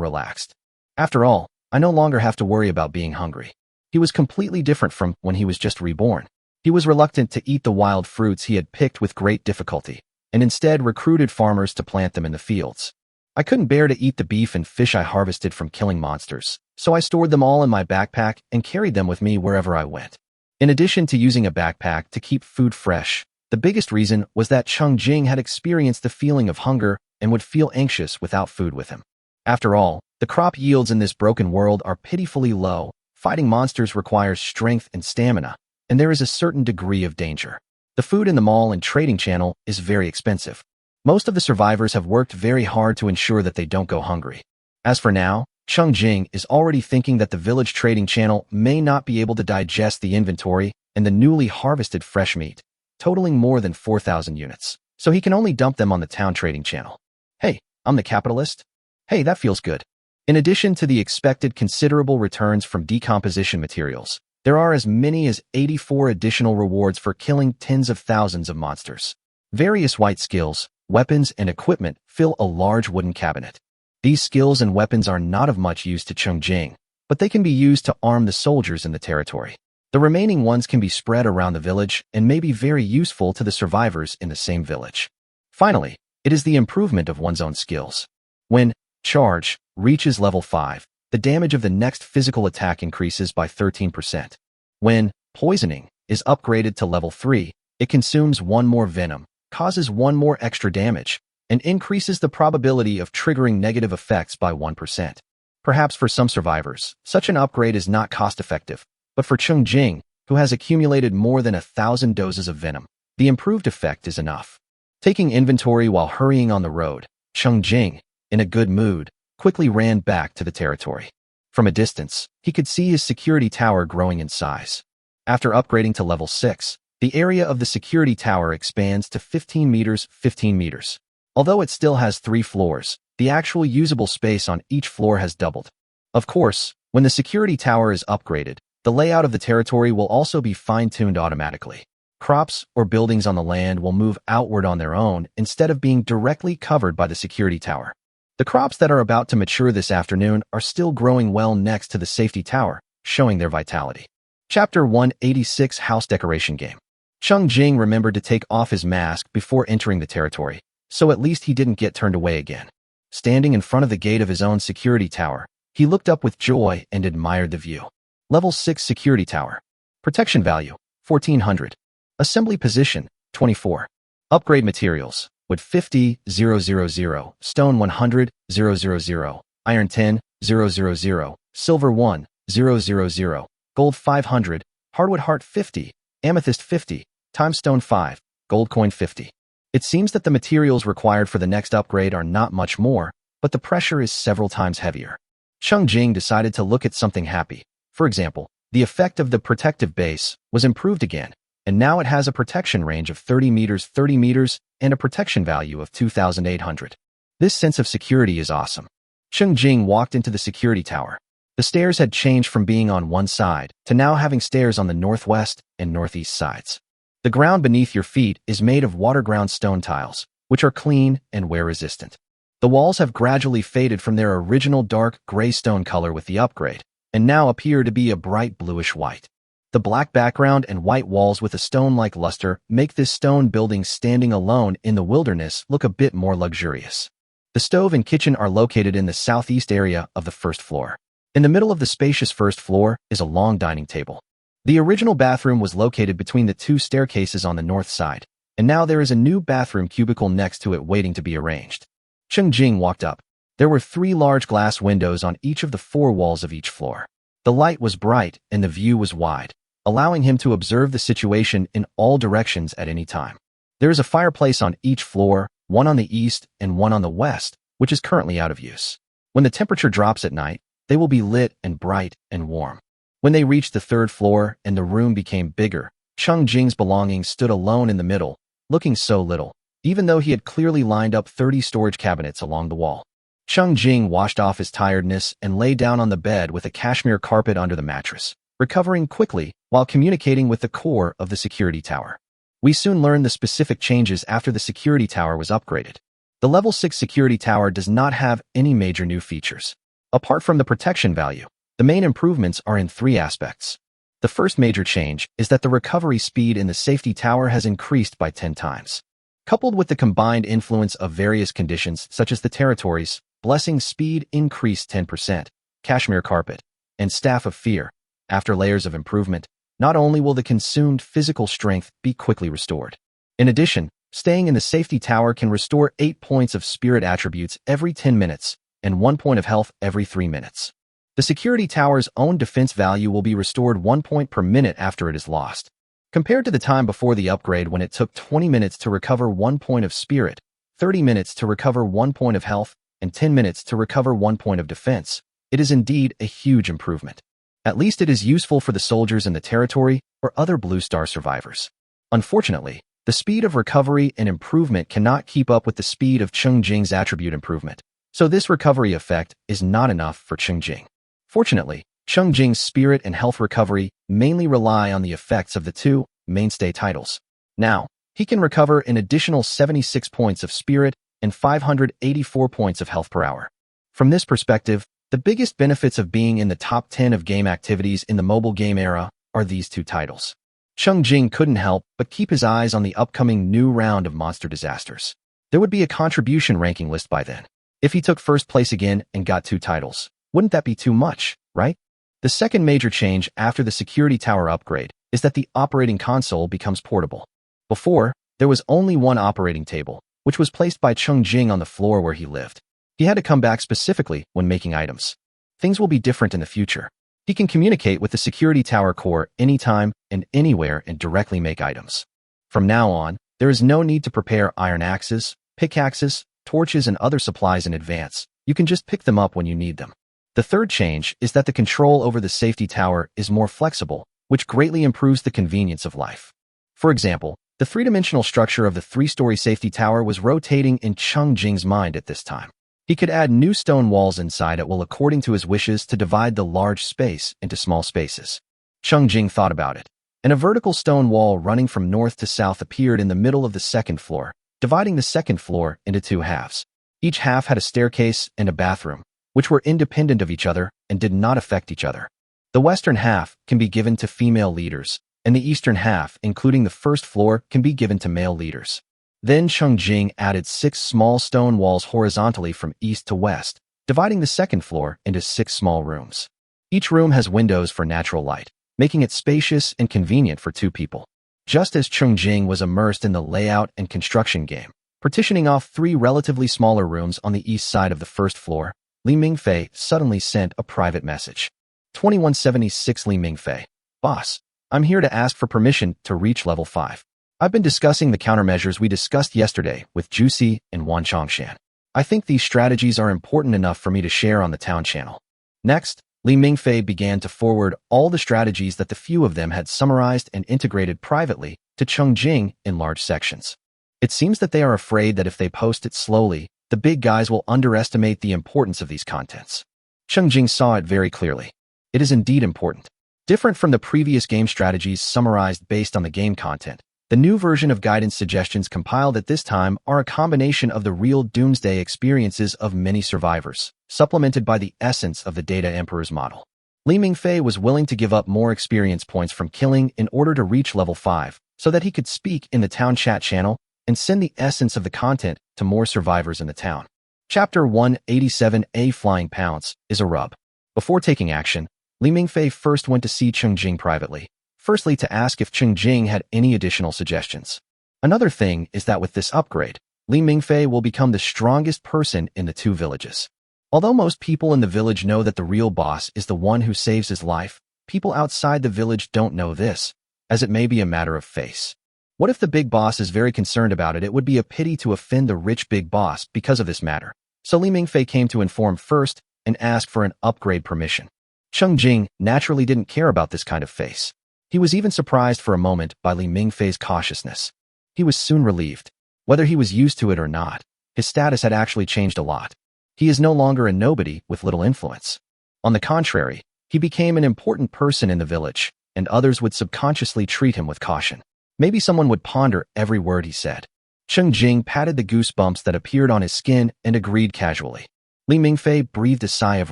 [SPEAKER 1] relaxed. After all, I no longer have to worry about being hungry. He was completely different from when he was just reborn. He was reluctant to eat the wild fruits he had picked with great difficulty, and instead recruited farmers to plant them in the fields. I couldn't bear to eat the beef and fish I harvested from killing monsters, so I stored them all in my backpack and carried them with me wherever I went. In addition to using a backpack to keep food fresh, the biggest reason was that Cheng Jing had experienced the feeling of hunger and would feel anxious without food with him. After all, the crop yields in this broken world are pitifully low, fighting monsters requires strength and stamina, and there is a certain degree of danger. The food in the mall and trading channel is very expensive. Most of the survivors have worked very hard to ensure that they don't go hungry. As for now, Cheng Jing is already thinking that the village trading channel may not be able to digest the inventory and the newly harvested fresh meat, totaling more than 4,000 units, so he can only dump them on the town trading channel. Hey, I'm the capitalist? Hey, that feels good. In addition to the expected considerable returns from decomposition materials, there are as many as 84 additional rewards for killing tens of thousands of monsters. Various white skills, weapons, and equipment fill a large wooden cabinet. These skills and weapons are not of much use to Cheng Jing, but they can be used to arm the soldiers in the territory. The remaining ones can be spread around the village and may be very useful to the survivors in the same village. Finally, it is the improvement of one's own skills. When charge reaches level 5, the damage of the next physical attack increases by 13%. When poisoning is upgraded to level 3, it consumes 1 more venom, causes 1 more extra damage, and increases the probability of triggering negative effects by 1%. Perhaps for some survivors, such an upgrade is not cost-effective, but for Cheng Jing, who has accumulated more than 1,000 doses of venom, the improved effect is enough. Taking inventory while hurrying on the road, Cheng Jing, in a good mood, quickly ran back to the territory. From a distance, he could see his security tower growing in size. After upgrading to level 6, the area of the security tower expands to 15 meters. Although it still has 3 floors, the actual usable space on each floor has doubled. Of course, when the security tower is upgraded, the layout of the territory will also be fine-tuned automatically. Crops or buildings on the land will move outward on their own instead of being directly covered by the security tower. The crops that are about to mature this afternoon are still growing well next to the safety tower, showing their vitality. Chapter 186 House Decoration Game. Cheng Jing remembered to take off his mask before entering the territory, so at least he didn't get turned away again. Standing in front of the gate of his own security tower, he looked up with joy and admired the view. Level 6 Security Tower. Protection Value, 1400. Assembly Position, 24. Upgrade Materials, Wood 50, 000, Stone 100, 000, Iron 10, 000, Silver 1, 000, Gold 500, Hardwood Heart 50, Amethyst 50, Time Stone 5, Gold Coin 50. It seems that the materials required for the next upgrade are not much more, but the pressure is several times heavier. Cheng Jing decided to look at something happy. For example, the effect of the protective base was improved again, and now it has a protection range of 30 meters, and a protection value of 2,800. This sense of security is awesome. Cheng Jing walked into the security tower. The stairs had changed from being on one side to now having stairs on the northwest and northeast sides. The ground beneath your feet is made of water-ground stone tiles, which are clean and wear-resistant. The walls have gradually faded from their original dark gray stone color with the upgrade, and now appear to be a bright bluish-white. The black background and white walls with a stone-like luster make this stone building standing alone in the wilderness look a bit more luxurious. The stove and kitchen are located in the southeast area of the first floor. In the middle of the spacious first floor is a long dining table. The original bathroom was located between the two staircases on the north side, and now there is a new bathroom cubicle next to it waiting to be arranged. Cheng Jing walked up. There were 3 large glass windows on each of the 4 walls of each floor. The light was bright and the view was wide, allowing him to observe the situation in all directions at any time. There is a fireplace on each floor, one on the east and one on the west, which is currently out of use. When the temperature drops at night, they will be lit and bright and warm. When they reached the 3rd floor and the room became bigger, Cheng Jing's belongings stood alone in the middle, looking so little, even though he had clearly lined up 30 storage cabinets along the wall. Cheng Jing washed off his tiredness and lay down on the bed with a cashmere carpet under the mattress, recovering quickly while communicating with the core of the security tower. We soon learned the specific changes after the security tower was upgraded. The Level 6 security tower does not have any major new features. Apart from the protection value, the main improvements are in 3 aspects. The first major change is that the recovery speed in the safety tower has increased by 10 times. Coupled with the combined influence of various conditions such as the territories, blessing speed increased 10%, cashmere carpet, and staff of fear, after layers of improvement, not only will the consumed physical strength be quickly restored. In addition, staying in the safety tower can restore 8 points of spirit attributes every 10 minutes and 1 point of health every 3 minutes. The security tower's own defense value will be restored 1 point per minute after it is lost. Compared to the time before the upgrade when it took 20 minutes to recover 1 point of spirit, 30 minutes to recover 1 point of health, and 10 minutes to recover 1 point of defense, it is indeed a huge improvement. At least it is useful for the soldiers in the territory or other Blue Star survivors. Unfortunately, the speed of recovery and improvement cannot keep up with the speed of Cheng Jing's attribute improvement, so this recovery effect is not enough for Cheng Jing. Fortunately, Cheng Jing's spirit and health recovery mainly rely on the effects of the 2 mainstay titles. Now, he can recover an additional 76 points of spirit and 584 points of health per hour. From this perspective, the biggest benefits of being in the top 10 of game activities in the mobile game era are these 2 titles. Cheng Jing couldn't help but keep his eyes on the upcoming new round of monster disasters. There would be a contribution ranking list by then. If he took first place again and got 2 titles, wouldn't that be too much, right? The second major change after the security tower upgrade is that the operating console becomes portable. Before, there was only one operating table, which was placed by Cheng Jing on the floor where he lived. He had to come back specifically when making items. Things will be different in the future. He can communicate with the security tower core anytime and anywhere and directly make items. From now on, there is no need to prepare iron axes, pickaxes, torches, and other supplies in advance. You can just pick them up when you need them. The third change is that the control over the safety tower is more flexible, which greatly improves the convenience of life. For example, the 3-dimensional structure of the 3-story safety tower was rotating in Cheng Jing's mind at this time. He could add new stone walls inside it will according to his wishes to divide the large space into small spaces. Cheng Jing thought about it, and a vertical stone wall running from north to south appeared in the middle of the second floor, dividing the second floor into two halves. Each half had a staircase and a bathroom, which were independent of each other and did not affect each other. The western half can be given to female leaders, and the eastern half, including the first floor, can be given to male leaders. Then Cheng Jing added 6 small stone walls horizontally from east to west, dividing the second floor into 6 small rooms. Each room has windows for natural light, making it spacious and convenient for 2 people. Just as Cheng Jing was immersed in the layout and construction game, partitioning off 3 relatively smaller rooms on the east side of the first floor, Li Mingfei suddenly sent a private message. 2176 Li Mingfei. Boss, I'm here to ask for permission to reach level 5. I've been discussing the countermeasures we discussed yesterday with Juicy and Wan Chongshan. I think these strategies are important enough for me to share on the town channel. Next, Li Mingfei began to forward all the strategies that the few of them had summarized and integrated privately to Cheng Jing in large sections. It seems that they are afraid that if they post it slowly, the big guys will underestimate the importance of these contents. Cheng Jing saw it very clearly. It is indeed important. Different from the previous game strategies summarized based on the game content, the new version of guidance suggestions compiled at this time are a combination of the real Doomsday experiences of many survivors, supplemented by the essence of the Data Emperor's model. Li Mingfei was willing to give up more experience points from killing in order to reach level 5, so that he could speak in the town chat channel and send the essence of the content to more survivors in the town. Chapter 187A Flying Pounce is a rub. Before taking action, Li Mingfei first went to see Cheng Jing privately, firstly to ask if Cheng Jing had any additional suggestions. Another thing is that with this upgrade, Li Mingfei will become the strongest person in the 2 villages. Although most people in the village know that the real boss is the one who saves his life, people outside the village don't know this, as it may be a matter of face. What if the big boss is very concerned about it? It would be a pity to offend the rich big boss because of this matter. So Li Mingfei came to inform first and ask for an upgrade permission. Cheng Jing naturally didn't care about this kind of face. He was even surprised for a moment by Li Mingfei's cautiousness. He was soon relieved. Whether he was used to it or not, his status had actually changed a lot. He is no longer a nobody with little influence. On the contrary, he became an important person in the village, and others would subconsciously treat him with caution. Maybe someone would ponder every word he said. Cheng Jing patted the goosebumps that appeared on his skin and agreed casually. Li Mingfei breathed a sigh of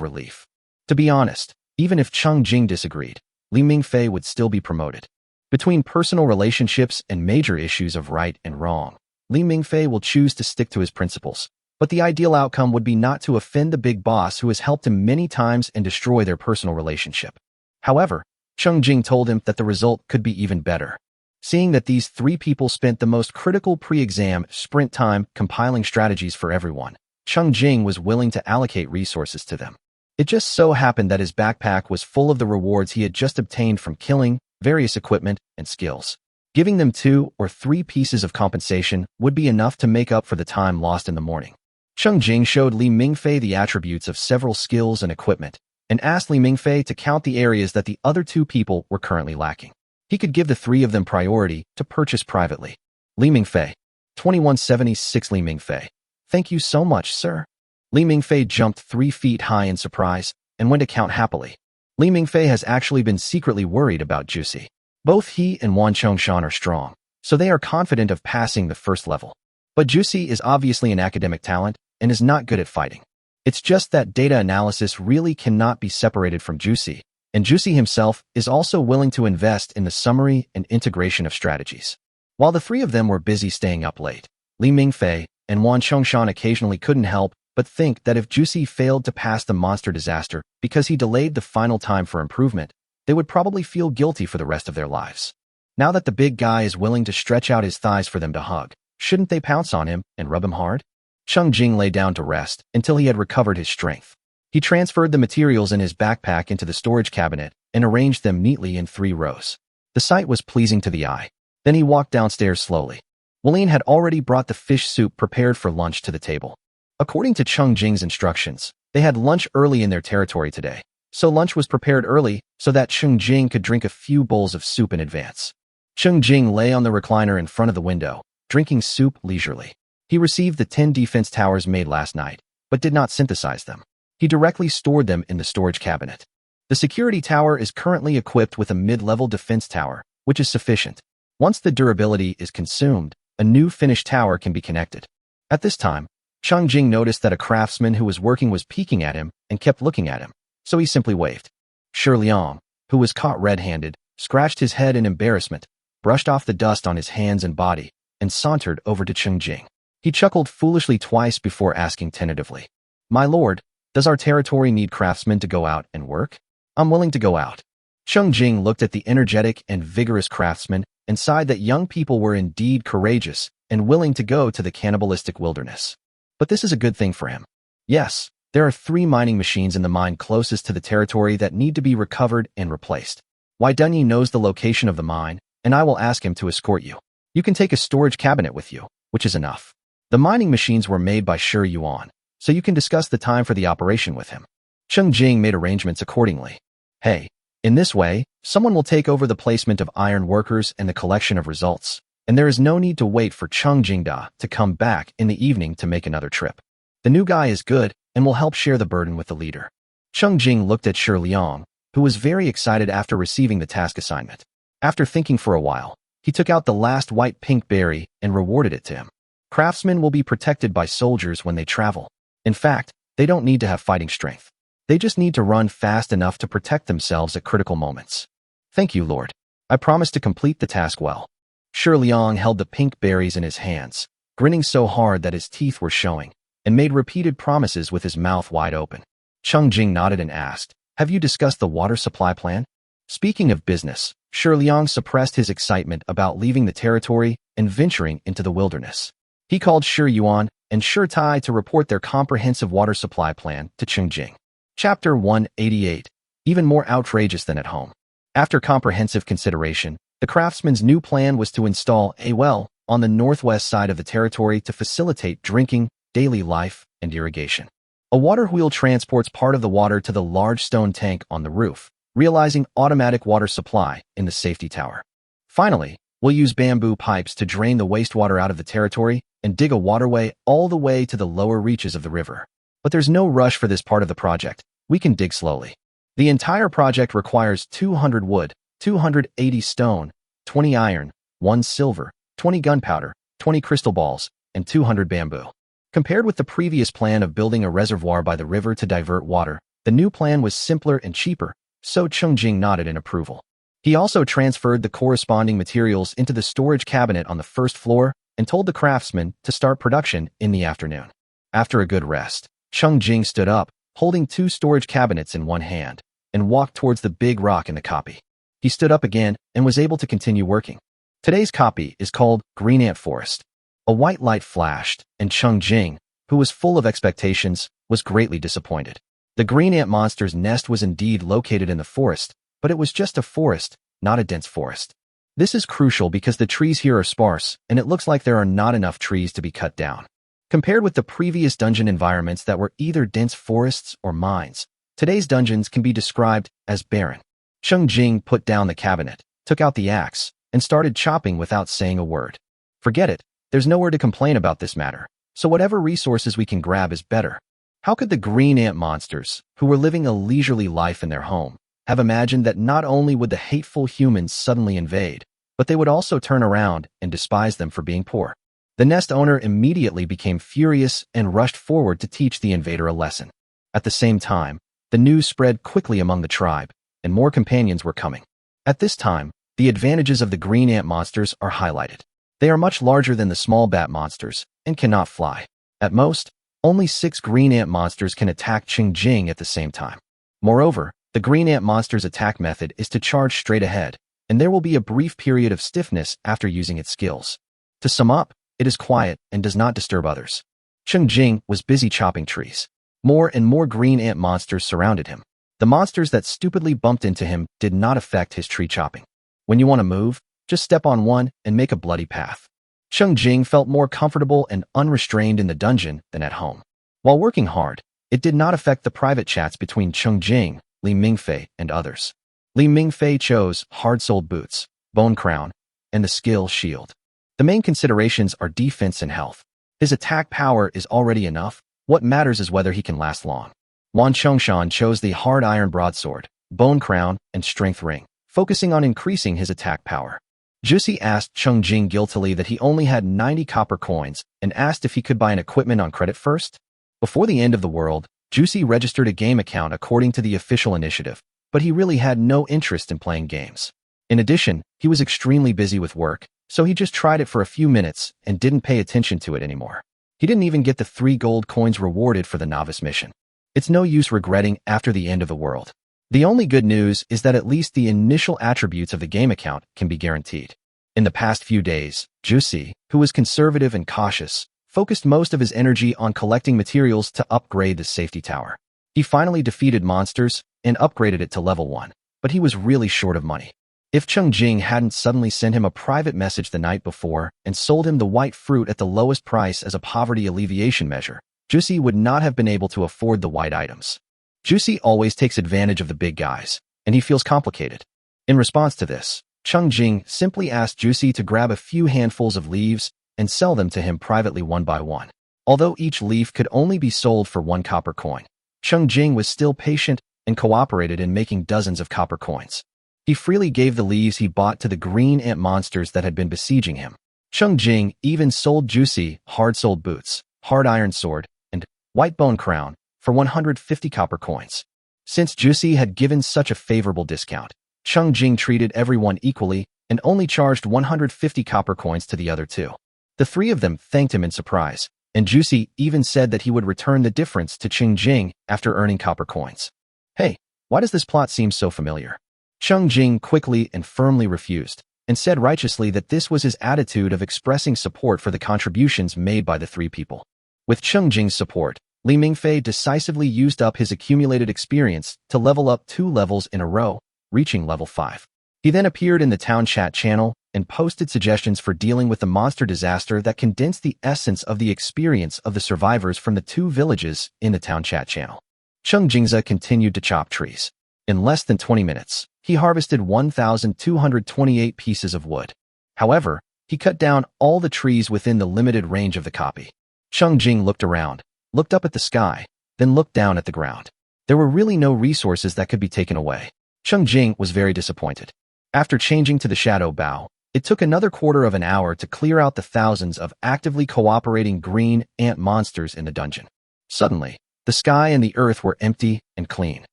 [SPEAKER 1] relief. To be honest, even if Cheng Jing disagreed, Li Mingfei would still be promoted. Between personal relationships and major issues of right and wrong, Li Mingfei will choose to stick to his principles, but the ideal outcome would be not to offend the big boss who has helped him many times and destroy their personal relationship. However, Cheng Jing told him that the result could be even better. Seeing that these 3 people spent the most critical pre-exam sprint time compiling strategies for everyone, Cheng Jing was willing to allocate resources to them. It just so happened that his backpack was full of the rewards he had just obtained from killing, various equipment, and skills. Giving them 2 or 3 pieces of compensation would be enough to make up for the time lost in the morning. Cheng Jing showed Li Mingfei the attributes of several skills and equipment, and asked Li Mingfei to count the areas that the other 2 people were currently lacking. He could give the 3 of them priority to purchase privately. Li Mingfei. 2176 Li Mingfei. Thank you so much, sir. Li Mingfei jumped 3 feet high in surprise and went to count happily. Li Mingfei has actually been secretly worried about Juicy. Both he and Wan Chongshan are strong, so they are confident of passing the first level. But Juicy is obviously an academic talent and is not good at fighting. It's just that data analysis really cannot be separated from Juicy, and Juicy himself is also willing to invest in the summary and integration of strategies. While the 3 of them were busy staying up late, Li Mingfei and Wan Chongshan occasionally couldn't help but think that if Juicy failed to pass the monster disaster because he delayed the final time for improvement, they would probably feel guilty for the rest of their lives. Now that the big guy is willing to stretch out his thighs for them to hug, shouldn't they pounce on him and rub him hard? Cheng Jing lay down to rest until he had recovered his strength. He transferred the materials in his backpack into the storage cabinet and arranged them neatly in 3 rows. The sight was pleasing to the eye. Then he walked downstairs slowly. Wallene had already brought the fish soup prepared for lunch to the table. According to Cheng Jing's instructions, they had lunch early in their territory today, so lunch was prepared early so that Cheng Jing could drink a few bowls of soup in advance. Cheng Jing lay on the recliner in front of the window, drinking soup leisurely. He received the 10 defense towers made last night, but did not synthesize them. He directly stored them in the storage cabinet. The security tower is currently equipped with a mid-level defense tower, which is sufficient. Once the durability is consumed, a new finished tower can be connected. At this time, Cheng Jing noticed that a craftsman who was working was peeking at him and kept looking at him, so he simply waved. Shi Liang, who was caught red-handed, scratched his head in embarrassment, brushed off the dust on his hands and body, and sauntered over to Cheng Jing. He chuckled foolishly twice before asking tentatively, "My lord, does our territory need craftsmen to go out and work? I'm willing to go out." Cheng Jing looked at the energetic and vigorous craftsman and sighed that young people were indeed courageous and willing to go to the cannibalistic wilderness. But this is a good thing for him. Yes, there are 3 mining machines in the mine closest to the territory that need to be recovered and replaced. Wai Dunyi knows the location of the mine, and I will ask him to escort you. You can take a storage cabinet with you, which is enough. The mining machines were made by Shi Yuan, so you can discuss the time for the operation with him. Cheng Jing made arrangements accordingly. Hey, in this way, someone will take over the placement of iron workers and the collection of results, and there is no need to wait for Cheng Jingda to come back in the evening to make another trip. The new guy is good and will help share the burden with the leader. Cheng Jing looked at Shi Liang, who was very excited after receiving the task assignment. After thinking for a while, he took out the last white pink berry and rewarded it to him. Craftsmen will be protected by soldiers when they travel. In fact, they don't need to have fighting strength. They just need to run fast enough to protect themselves at critical moments. Thank you, Lord. I promise to complete the task well. Shi Liang held the pink berries in his hands, grinning so hard that his teeth were showing, and made repeated promises with his mouth wide open. Cheng Jing nodded and asked, "Have you discussed the water supply plan?" Speaking of business, Shi Liang suppressed his excitement about leaving the territory and venturing into the wilderness. He called Shi Yuan and Shi Tai to report their comprehensive water supply plan to Cheng Jing. Chapter 188, even more outrageous than at home. After comprehensive consideration, the craftsman's new plan was to install a well on the northwest side of the territory to facilitate drinking, daily life, and irrigation. A water wheel transports part of the water to the large stone tank on the roof, realizing automatic water supply in the safety tower. Finally, we'll use bamboo pipes to drain the wastewater out of the territory and dig a waterway all the way to the lower reaches of the river. But there's no rush for this part of the project. We can dig slowly. The entire project requires 200 wood, 280 stone, 20 iron, 1 silver, 20 gunpowder, 20 crystal balls, and 200 bamboo. Compared with the previous plan of building a reservoir by the river to divert water, the new plan was simpler and cheaper, so Cheng Jing nodded in approval. He also transferred the corresponding materials into the storage cabinet on the first floor and told the craftsman to start production in the afternoon. After a good rest, Cheng Jing stood up, holding 2 storage cabinets in one hand, and walked towards the big rock in the copy. He stood up again and was able to continue working. Today's copy is called Green Ant Forest. A white light flashed, and Cheng Jing, who was full of expectations, was greatly disappointed. The green ant monster's nest was indeed located in the forest, but it was just a forest, not a dense forest. This is crucial because the trees here are sparse, and it looks like there are not enough trees to be cut down. Compared with the previous dungeon environments that were either dense forests or mines, today's dungeons can be described as barren. Cheng Jing put down the cabinet, took out the axe, and started chopping without saying a word. Forget it, there's nowhere to complain about this matter, so whatever resources we can grab is better. How could the green ant monsters, who were living a leisurely life in their home, have imagined that not only would the hateful humans suddenly invade, but they would also turn around and despise them for being poor? The nest owner immediately became furious and rushed forward to teach the invader a lesson. At the same time, the news spread quickly among the tribe, and more companions were coming. At this time, the advantages of the green ant monsters are highlighted. They are much larger than the small bat monsters and cannot fly. At most, only 6 green ant monsters can attack Cheng Jing at the same time. Moreover, the green ant monster's attack method is to charge straight ahead, and there will be a brief period of stiffness after using its skills. To sum up, it is quiet and does not disturb others. Cheng Jing was busy chopping trees. More and more green ant monsters surrounded him. The monsters that stupidly bumped into him did not affect his tree chopping. When you want to move, just step on one and make a bloody path. Cheng Jing felt more comfortable and unrestrained in the dungeon than at home. While working hard, it did not affect the private chats between Cheng Jing, Li Mingfei, and others. Li Mingfei chose hard-soled boots, bone crown, and the skill shield. The main considerations are defense and health. His attack power is already enough. What matters is whether he can last long. Wan Chongshan chose the hard iron broadsword, bone crown, and strength ring, focusing on increasing his attack power. Juicy asked Cheng Jing guiltily that he only had 90 copper coins and asked if he could buy an equipment on credit first. Before the end of the world, Juicy registered a game account according to the official initiative, but he really had no interest in playing games. In addition, he was extremely busy with work, so he just tried it for a few minutes and didn't pay attention to it anymore. He didn't even get the 3 gold coins rewarded for the novice mission. It's no use regretting after the end of the world. The only good news is that at least the initial attributes of the game account can be guaranteed. In the past few days, Juicy, who was conservative and cautious, focused most of his energy on collecting materials to upgrade the safety tower. He finally defeated monsters and upgraded it to level 1, but he was really short of money. If Cheng Jing hadn't suddenly sent him a private message the night before and sold him the white fruit at the lowest price as a poverty alleviation measure, Juicy would not have been able to afford the white items. Juicy always takes advantage of the big guys, and he feels complicated. In response to this, Cheng Jing simply asked Juicy to grab a few handfuls of leaves and sell them to him privately one by one. Although each leaf could only be sold for 1 copper coin, Cheng Jing was still patient and cooperated in making dozens of copper coins. He freely gave the leaves he bought to the green ant monsters that had been besieging him. Cheng Jing even sold Juicy hard-soled boots, hard iron sword, and white bone crown for 150 copper coins. Since Juicy had given such a favorable discount, Cheng Jing treated everyone equally and only charged 150 copper coins to the other 2. The 3 of them thanked him in surprise, and Juicy even said that he would return the difference to Cheng Jing after earning copper coins. Hey, why does this plot seem so familiar? Cheng Jing quickly and firmly refused, and said righteously that this was his attitude of expressing support for the contributions made by the 3 people. With Cheng Jing's support, Li Mingfei decisively used up his accumulated experience to level up 2 levels in a row, reaching level 5. He then appeared in the town chat channel and posted suggestions for dealing with the monster disaster that condensed the essence of the experience of the survivors from the 2 villages in the town chat channel. Cheng Jingza continued to chop trees. In less than 20 minutes, he harvested 1,228 pieces of wood. However, he cut down all the trees within the limited range of the copy. Cheng Jing looked around, looked up at the sky, then looked down at the ground. There were really no resources that could be taken away. Cheng Jing was very disappointed. After changing to the shadow bow, it took another quarter of an hour to clear out the thousands of actively cooperating green ant monsters in the dungeon. Suddenly, the sky and the earth were empty and clean.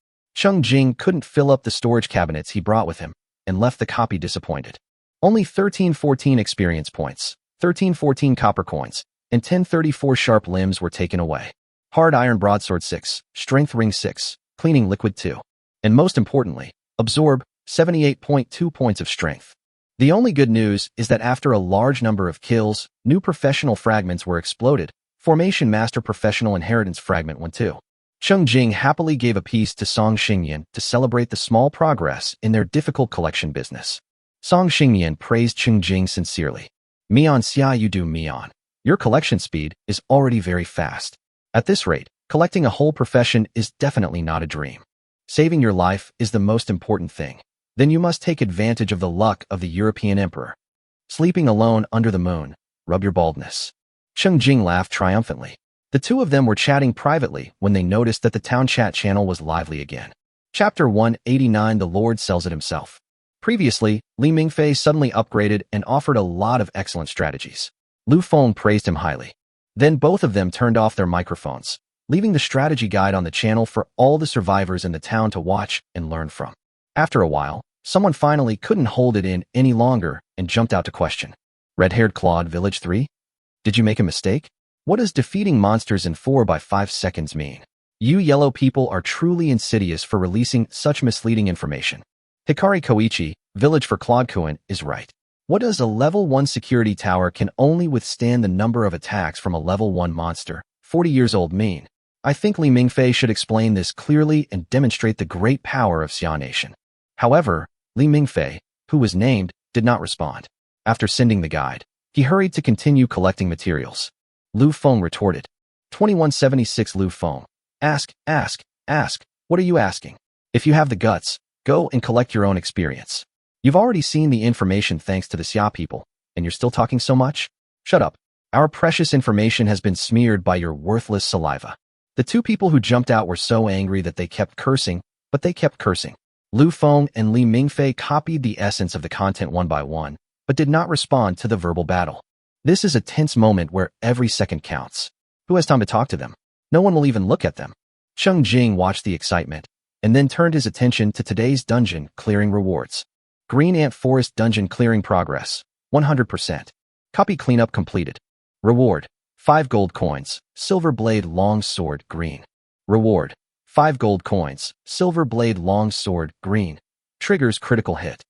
[SPEAKER 1] Cheng Jing couldn't fill up the storage cabinets he brought with him and left the copy disappointed. Only 1314 experience points, 1314 copper coins, and 1034 sharp limbs were taken away. Hard iron broadsword 6, strength ring 6, cleaning liquid 2. And most importantly, absorb 78.2 points of strength. The only good news is that after a large number of kills, new professional fragments were exploded. Formation Master Professional Inheritance Fragment 1 2. Cheng Jing happily gave a piece to Song Xingyan to celebrate the small progress in their difficult collection business. Song Xingyan praised Cheng Jing sincerely. Mian xia you do Mian. Your collection speed is already very fast. At this rate, collecting a whole profession is definitely not a dream. Saving your life is the most important thing. Then you must take advantage of the luck of the European emperor. Sleeping alone under the moon, rub your baldness. Cheng Jing laughed triumphantly. The 2 of them were chatting privately when they noticed that the town chat channel was lively again. Chapter 189 The Lord Sells It Himself. Previously, Li Mingfei suddenly upgraded and offered a lot of excellent strategies. Lu Feng praised him highly. Then both of them turned off their microphones, leaving the strategy guide on the channel for all the survivors in the town to watch and learn from. After a while, someone finally couldn't hold it in any longer and jumped out to question. Red-haired Claude Village 3? Did you make a mistake? What does defeating monsters in 4 by 5 seconds mean? You yellow people are truly insidious for releasing such misleading information. Hikari Koichi, Village for Claude Kuan, is right. What does a level 1 security tower can only withstand the number of attacks from a level 1 monster, 40 years old mean? I think Li Mingfei should explain this clearly and demonstrate the great power of Xia Nation. However, Li Mingfei, who was named, did not respond. After sending the guide, he hurried to continue collecting materials. Lu Feng retorted. 2176 Lu Feng. Ask. What are you asking? If you have the guts, go and collect your own experience. You've already seen the information thanks to the Xia people, and you're still talking so much? Shut up. Our precious information has been smeared by your worthless saliva. The 2 people who jumped out were so angry that they kept cursing, but they kept cursing. Lu Feng and Li Mingfei copied the essence of the content one by one, but did not respond to the verbal battle. This is a tense moment where every second counts. Who has time to talk to them? No one will even look at them. Cheng Jing watched the excitement, and then turned his attention to today's dungeon clearing rewards. Green Ant Forest Dungeon Clearing Progress, 100%. Copy cleanup completed. Reward, 5 gold coins, Silver Blade Long Sword, green. Reward, 5 gold coins, Silver Blade Long Sword, green. Triggers critical hit.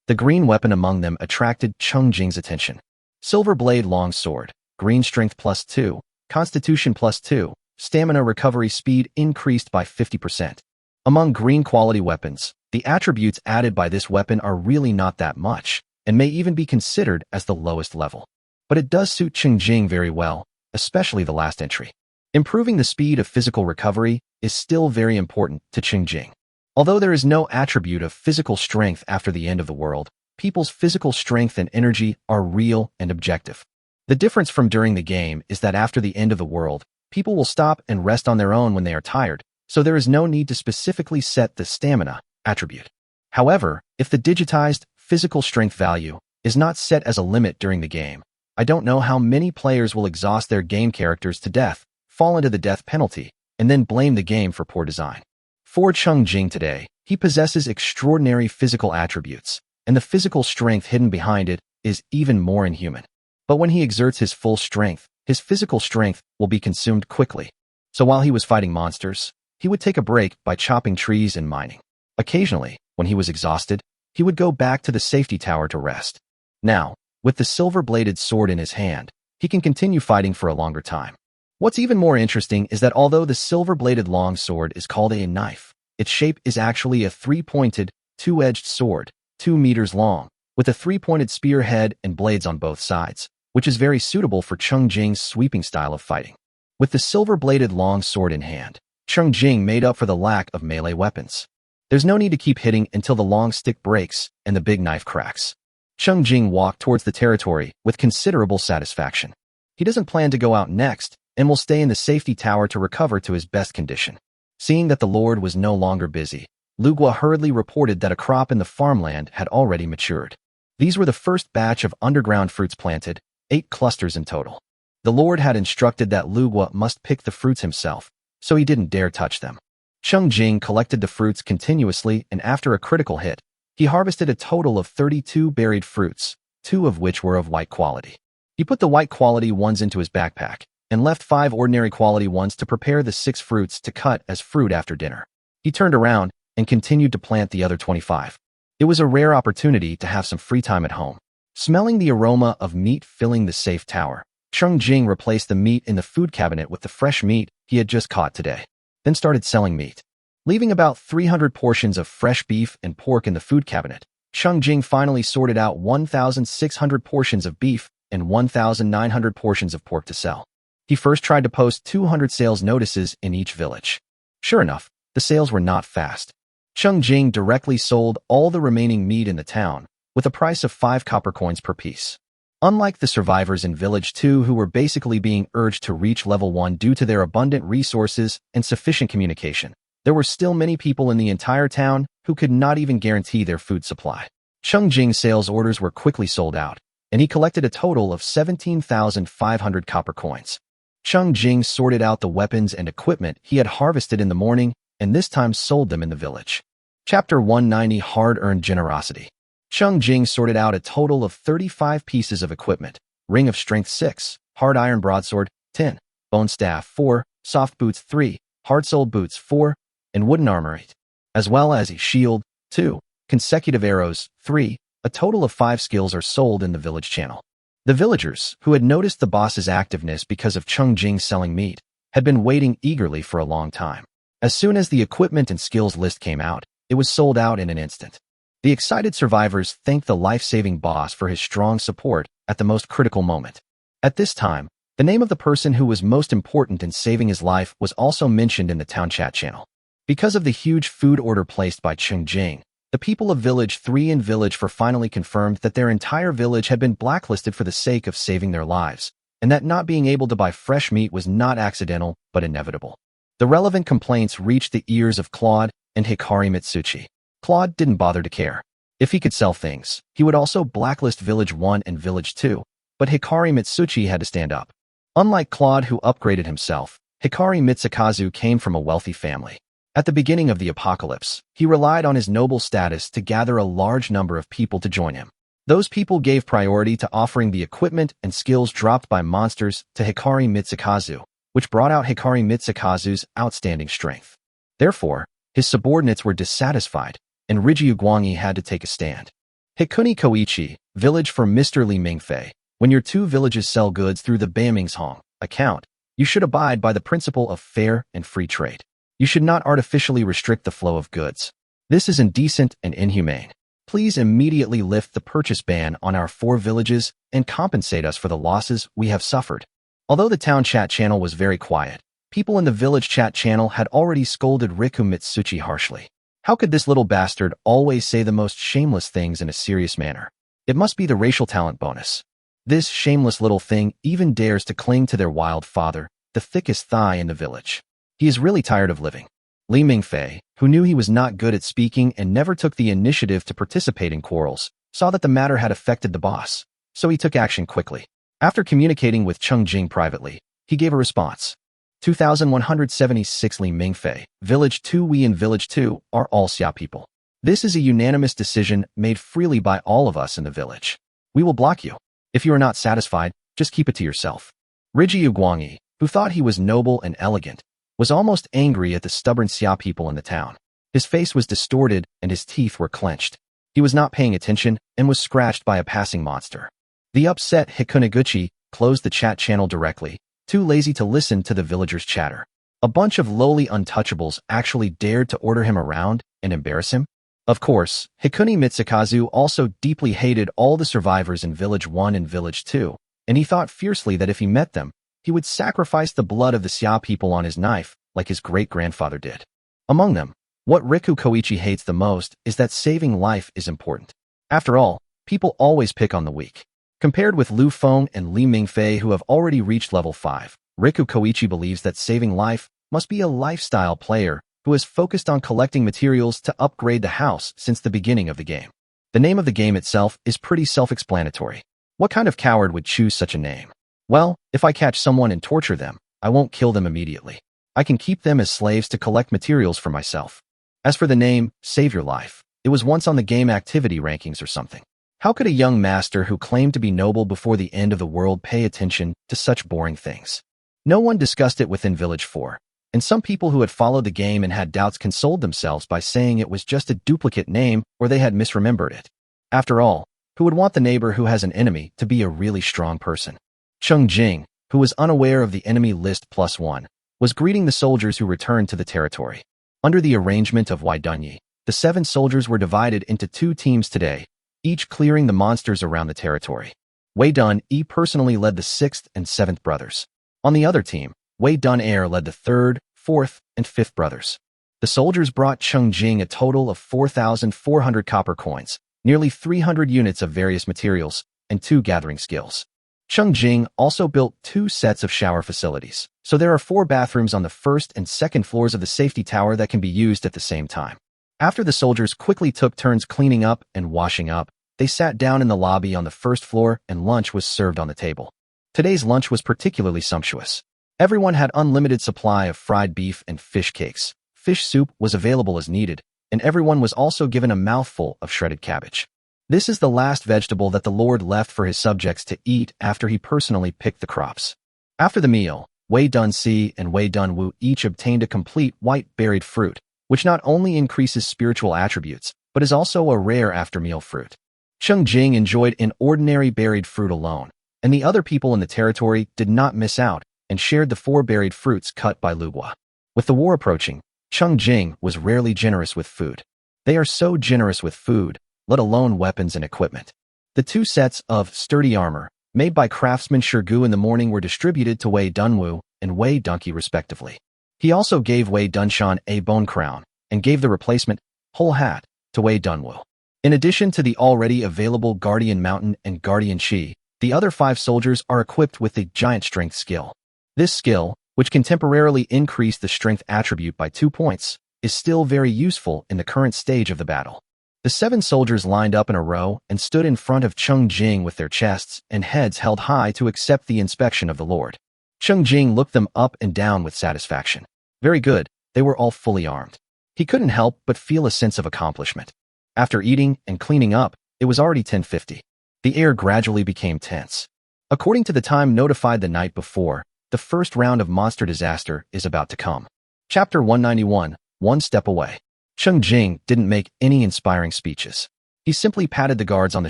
[SPEAKER 1] The green weapon among them attracted Cheng Jing's attention. Silver Blade Long Sword, green strength +2, constitution +2, stamina recovery speed increased by 50%. Among green quality weapons, the attributes added by this weapon are really not that much, and may even be considered as the lowest level. But it does suit Cheng Jing very well, especially the last entry. Improving the speed of physical recovery is still very important to Cheng Jing. Although there is no attribute of physical strength after the end of the world, people's physical strength and energy are real and objective. The difference from during the game is that after the end of the world, people will stop and rest on their own when they are tired, so there is no need to specifically set the stamina attribute. However, if the digitized physical strength value is not set as a limit during the game, I don't know how many players will exhaust their game characters to death, fall into the death penalty, and then blame the game for poor design. For Cheng Jing today, he possesses extraordinary physical attributes, and the physical strength hidden behind it is even more inhuman. But when he exerts his full strength, his physical strength will be consumed quickly. So while he was fighting monsters, he would take a break by chopping trees and mining. Occasionally, when he was exhausted, he would go back to the safety tower to rest. Now, with the silver-bladed sword in his hand, he can continue fighting for a longer time. What's even more interesting is that although the silver-bladed long sword is called a knife, its shape is actually a 3-pointed, 2-edged sword, 2 meters long, with a 3-pointed spear head and blades on both sides, which is very suitable for Cheng Jing's sweeping style of fighting. With the silver-bladed long sword in hand, Cheng Jing made up for the lack of melee weapons. There's no need to keep hitting until the long stick breaks and the big knife cracks. Cheng Jing walked towards the territory with considerable satisfaction. He doesn't plan to go out next and will stay in the safety tower to recover to his best condition. Seeing that the Lord was no longer busy, Lugua hurriedly reported that a crop in the farmland had already matured. These were the first batch of underground fruits planted, 8 clusters in total. The Lord had instructed that Lugua must pick the fruits himself, so he didn't dare touch them. Cheng Jing collected the fruits continuously, and after a critical hit, he harvested a total of 32 buried fruits, 2 of which were of white quality. He put the white quality ones into his backpack, and left 5 ordinary quality ones to prepare the 6 fruits to cut as fruit after dinner. He turned around and continued to plant the other 25. It was a rare opportunity to have some free time at home. Smelling the aroma of meat filling the safe tower, Cheng Jing replaced the meat in the food cabinet with the fresh meat he had just caught today, then started selling meat. Leaving about 300 portions of fresh beef and pork in the food cabinet, Cheng Jing finally sorted out 1,600 portions of beef and 1,900 portions of pork to sell. He first tried to post 200 sales notices in each village. Sure enough, the sales were not fast. Cheng Jing directly sold all the remaining meat in the town, with a price of 5 copper coins per piece. Unlike the survivors in Village 2 who were basically being urged to reach level 1 due to their abundant resources and sufficient communication, there were still many people in the entire town who could not even guarantee their food supply. Cheng Jing's sales orders were quickly sold out, and he collected a total of 17,500 copper coins. Cheng Jing sorted out the weapons and equipment he had harvested in the morning, and this time sold them in the village. Chapter 190 Hard-Earned Generosity. Cheng Jing sorted out a total of 35 pieces of equipment: Ring of Strength 6, Hard Iron Broadsword 10, Bone Staff 4, Soft Boots 3, Hard Soled Boots 4, and Wooden Armor 8, as well as a Shield 2, Consecutive Arrows 3. A total of 5 skills are sold in the village channel. The villagers, who had noticed the boss's activeness because of Cheng Jing selling meat, had been waiting eagerly for a long time. As soon as the equipment and skills list came out, it was sold out in an instant. The excited survivors thanked the life-saving boss for his strong support at the most critical moment. At this time, the name of the person who was most important in saving his life was also mentioned in the town chat channel. Because of the huge food order placed by Cheng Jing, the people of Village 3 and Village 4 finally confirmed that their entire village had been blacklisted for the sake of saving their lives, and that not being able to buy fresh meat was not accidental but inevitable. The relevant complaints reached the ears of Claude and Hikari Mitsuchi. Claude didn't bother to care. If he could sell things, he would also blacklist Village 1 and Village 2, but Hikari Mitsuchi had to stand up. Unlike Claude, who upgraded himself, Hikari Mitsukazu came from a wealthy family. At the beginning of the apocalypse, he relied on his noble status to gather a large number of people to join him. Those people gave priority to offering the equipment and skills dropped by monsters to Hikari Mitsukazu, which brought out Hikari Mitsukazu's outstanding strength. Therefore, his subordinates were dissatisfied, and Rijiu Guangyi had to take a stand. Hikuni Koichi, village for Mr. Li Mingfei. When your two villages sell goods through the Beimingshong account, you should abide by the principle of fair and free trade. You should not artificially restrict the flow of goods. This is indecent and inhumane. Please immediately lift the purchase ban on our 4 villages and compensate us for the losses we have suffered. Although the town chat channel was very quiet, people in the village chat channel had already scolded Riku Mitsuchi harshly. How could this little bastard always say the most shameless things in a serious manner? It must be the racial talent bonus. This shameless little thing even dares to cling to their wild father, the thickest thigh in the village. He is really tired of living. Li Mingfei, who knew he was not good at speaking and never took the initiative to participate in quarrels, saw that the matter had affected the boss, so he took action quickly. After communicating with Cheng Jing privately, he gave a response. 2176 Li Mingfei, Village 2. We in Village 2 are all Xia people. This is a unanimous decision made freely by all of us in the village. We will block you. If you are not satisfied, just keep it to yourself. Rijiu Guangyi, who thought he was noble and elegant, was almost angry at the stubborn Xia people in the town. His face was distorted and his teeth were clenched. He was not paying attention and was scratched by a passing monster. The upset Hikunaguchi closed the chat channel directly, too lazy to listen to the villagers' chatter. A bunch of lowly untouchables actually dared to order him around and embarrass him. Of course, Hikuni Mitsukazu also deeply hated all the survivors in Village 1 and Village 2, and he thought fiercely that if he met them, he would sacrifice the blood of the Xia people on his knife like his great-grandfather did. Among them, what Riku Koichi hates the most is that saving life is important. After all, people always pick on the weak. Compared with Lu Feng and Li Mingfei, who have already reached level 5, Riku Koichi believes that saving life must be a lifestyle player who has focused on collecting materials to upgrade the house since the beginning of the game. The name of the game itself is pretty self-explanatory. What kind of coward would choose such a name? Well, if I catch someone and torture them, I won't kill them immediately. I can keep them as slaves to collect materials for myself. As for the name, Save Your Life, it was once on the game activity rankings or something. How could a young master who claimed to be noble before the end of the world pay attention to such boring things? No one discussed it within Village 4. And some people who had followed the game and had doubts consoled themselves by saying it was just a duplicate name or they had misremembered it. After all, who would want the neighbor who has an enemy to be a really strong person? Cheng Jing, who was unaware of the enemy list +1, was greeting the soldiers who returned to the territory. Under the arrangement of Wei Dunyi, the 7 soldiers were divided into 2 teams today, each clearing the monsters around the territory. Wei Dunyi personally led the 6th and 7th brothers. On the other team, Wei Dun-air led the 3rd, 4th, and 5th brothers. The soldiers brought Cheng Jing a total of 4,400 copper coins, nearly 300 units of various materials, and 2 gathering skills. Cheng Jing also built 2 sets of shower facilities, so there are 4 bathrooms on the 1st and 2nd floors of the safety tower that can be used at the same time. After the soldiers quickly took turns cleaning up and washing up, they sat down in the lobby on the 1st floor and lunch was served on the table. Today's lunch was particularly sumptuous. Everyone had unlimited supply of fried beef and fish cakes. Fish soup was available as needed, and everyone was also given a mouthful of shredded cabbage. This is the last vegetable that the Lord left for his subjects to eat after he personally picked the crops. After the meal, Wei Dun-si and Wei Dun-wu each obtained a complete white berried fruit, which not only increases spiritual attributes, but is also a rare after-meal fruit. Cheng Jing enjoyed an ordinary berried fruit alone, and the other people in the territory did not miss out and shared the 4 berried fruits cut by Lugua. With the war approaching, Cheng Jing was rarely generous with food. They are so generous with food, let alone weapons and equipment. The 2 sets of sturdy armor, made by craftsman Shirgu in the morning, were distributed to Wei Dunwu and Wei Dunki respectively. He also gave Wei Dunshan a bone crown, and gave the replacement, whole hat, to Wei Dunwu. In addition to the already available Guardian Mountain and Guardian Chi, the other 5 soldiers are equipped with the Giant Strength skill. This skill, which can temporarily increase the strength attribute by 2 points, is still very useful in the current stage of the battle. The 7 soldiers lined up in a row and stood in front of Cheng Jing with their chests and heads held high to accept the inspection of the Lord. Cheng Jing looked them up and down with satisfaction. Very good, they were all fully armed. He couldn't help but feel a sense of accomplishment. After eating and cleaning up, it was already 10:50. The air gradually became tense. According to the time notified the night before, the first round of monster disaster is about to come. Chapter 191, One Step Away. Cheng Jing didn't make any inspiring speeches. He simply patted the guards on the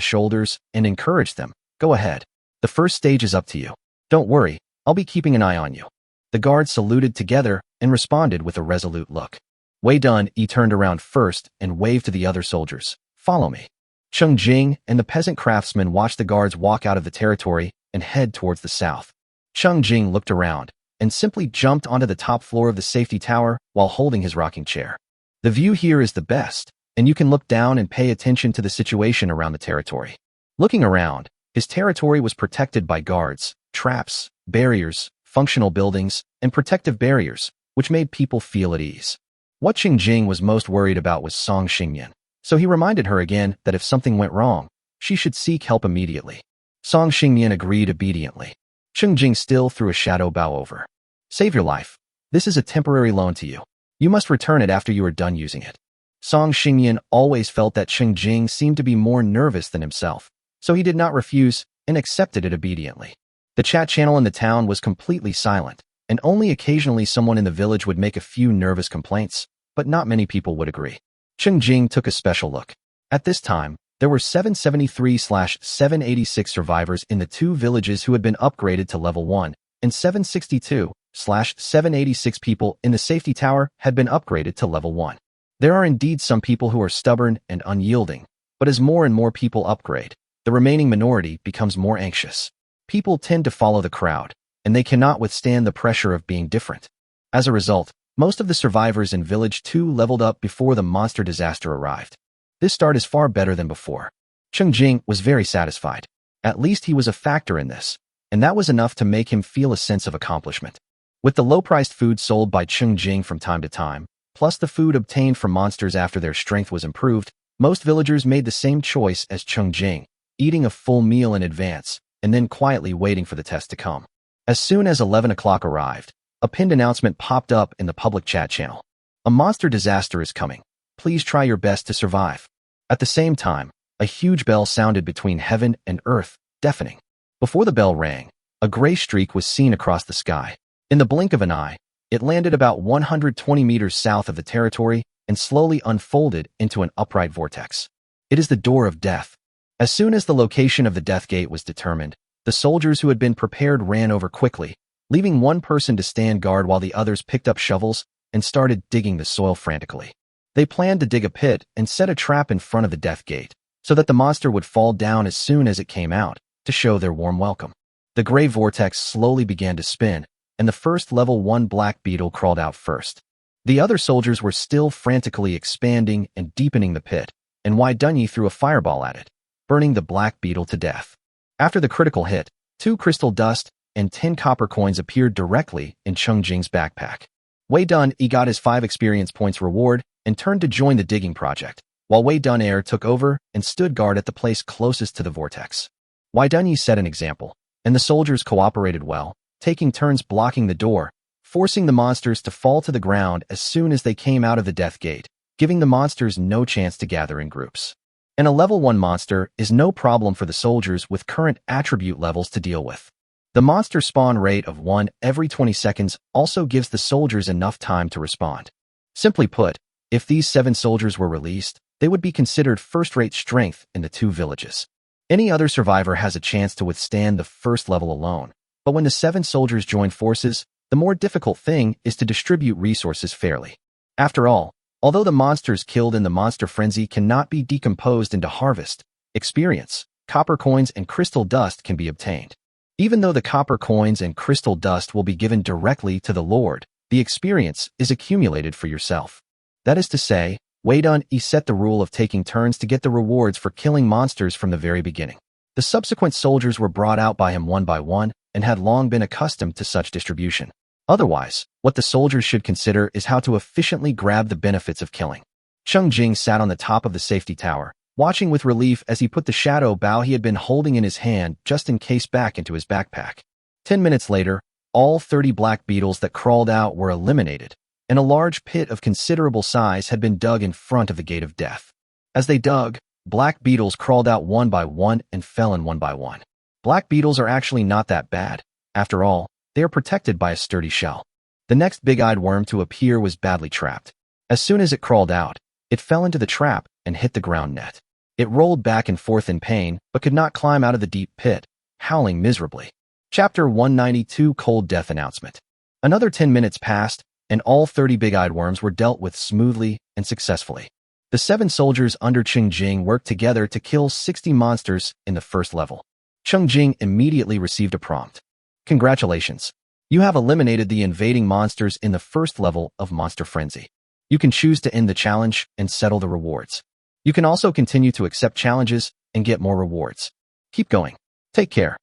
[SPEAKER 1] shoulders and encouraged them, "Go ahead. The first stage is up to you. Don't worry, I'll be keeping an eye on you." The guards saluted together and responded with a resolute look. Wei Dun turned around first and waved to the other soldiers, "Follow me." Cheng Jing and the peasant craftsman watched the guards walk out of the territory and head towards the south. Cheng Jing looked around and simply jumped onto the top floor of the safety tower while holding his rocking chair. The view here is the best, and you can look down and pay attention to the situation around the territory. Looking around, his territory was protected by guards, traps, barriers, functional buildings, and protective barriers, which made people feel at ease. What Cheng Jing was most worried about was Song Xingyan, so he reminded her again that if something went wrong, she should seek help immediately. Song Xingyan agreed obediently. Cheng Jing still threw a shadow bow over. "Save your life. This is a temporary loan to you. You must return it after you are done using it." Song Xingyan always felt that Cheng Jing seemed to be more nervous than himself, so he did not refuse and accepted it obediently. The chat channel in the town was completely silent, and only occasionally someone in the village would make a few nervous complaints, but not many people would agree. Cheng Jing took a special look. At this time, there were 773/786 survivors in the 2 villages who had been upgraded to level 1, and 762/786 people in the safety tower had been upgraded to level 1. There are indeed some people who are stubborn and unyielding, but as more and more people upgrade, the remaining minority becomes more anxious. People tend to follow the crowd, and they cannot withstand the pressure of being different. As a result, most of the survivors in Village 2 leveled up before the monster disaster arrived. This start is far better than before. Cheng Jing was very satisfied. At least he was a factor in this, and that was enough to make him feel a sense of accomplishment. With the low-priced food sold by Cheng Jing from time to time, plus the food obtained from monsters after their strength was improved, most villagers made the same choice as Cheng Jing, eating a full meal in advance, and then quietly waiting for the test to come. As soon as 11 o'clock arrived, a pinned announcement popped up in the public chat channel. "A monster disaster is coming. Please try your best to survive." At the same time, a huge bell sounded between heaven and earth, deafening. Before the bell rang, a gray streak was seen across the sky. In the blink of an eye, it landed about 120 meters south of the territory and slowly unfolded into an upright vortex. It is the door of death. As soon as the location of the death gate was determined, the soldiers who had been prepared ran over quickly, leaving one person to stand guard while the others picked up shovels and started digging the soil frantically. They planned to dig a pit and set a trap in front of the death gate, so that the monster would fall down as soon as it came out, to show their warm welcome. The gray vortex slowly began to spin, and the first level 1 black beetle crawled out first. The other soldiers were still frantically expanding and deepening the pit, and Wei Dun threw a fireball at it, burning the black beetle to death. After the critical hit, 2 crystal dust and 10 copper coins appeared directly in Cheng Jing's backpack. Wei Dun got his 5 experience points reward and turned to join the digging project, while Wei Dun took over and stood guard at the place closest to the vortex. Wei Dun set an example, and the soldiers cooperated well, taking turns blocking the door, forcing the monsters to fall to the ground as soon as they came out of the death gate, giving the monsters no chance to gather in groups. And a level 1 monster is no problem for the soldiers with current attribute levels to deal with. The monster spawn rate of 1 every 20 seconds also gives the soldiers enough time to respond. Simply put, if these 7 soldiers were released, they would be considered first-rate strength in the 2 villages. Any other survivor has a chance to withstand the first level alone, but when the 7 soldiers join forces, the more difficult thing is to distribute resources fairly. After all, although the monsters killed in the monster frenzy cannot be decomposed into harvest, experience, copper coins and crystal dust can be obtained. Even though the copper coins and crystal dust will be given directly to the Lord, the experience is accumulated for yourself. That is to say, Wei Dun set the rule of taking turns to get the rewards for killing monsters from the very beginning. The subsequent soldiers were brought out by him one by one and had long been accustomed to such distribution. Otherwise, what the soldiers should consider is how to efficiently grab the benefits of killing. Cheng Jing sat on the top of the safety tower, watching with relief as he put the shadow bow he had been holding in his hand just in case back into his backpack. 10 minutes later, all 30 black beetles that crawled out were eliminated, and a large pit of considerable size had been dug in front of the gate of death. As they dug, black beetles crawled out one by one and fell in one by one. Black beetles are actually not that bad. After all, they are protected by a sturdy shell. The next big-eyed worm to appear was badly trapped. As soon as it crawled out, it fell into the trap and hit the ground net. It rolled back and forth in pain, but could not climb out of the deep pit, howling miserably. Chapter 192 Cold Death Announcement. Another 10 minutes passed, and all 30 big-eyed worms were dealt with smoothly and successfully. The 7 soldiers under Cheng Jing worked together to kill 60 monsters in the first level. Cheng Jing immediately received a prompt. Congratulations. You have eliminated the invading monsters in the first level of Monster Frenzy. You can choose to end the challenge and settle the rewards. You can also continue to accept challenges and get more rewards. Keep going. Take care.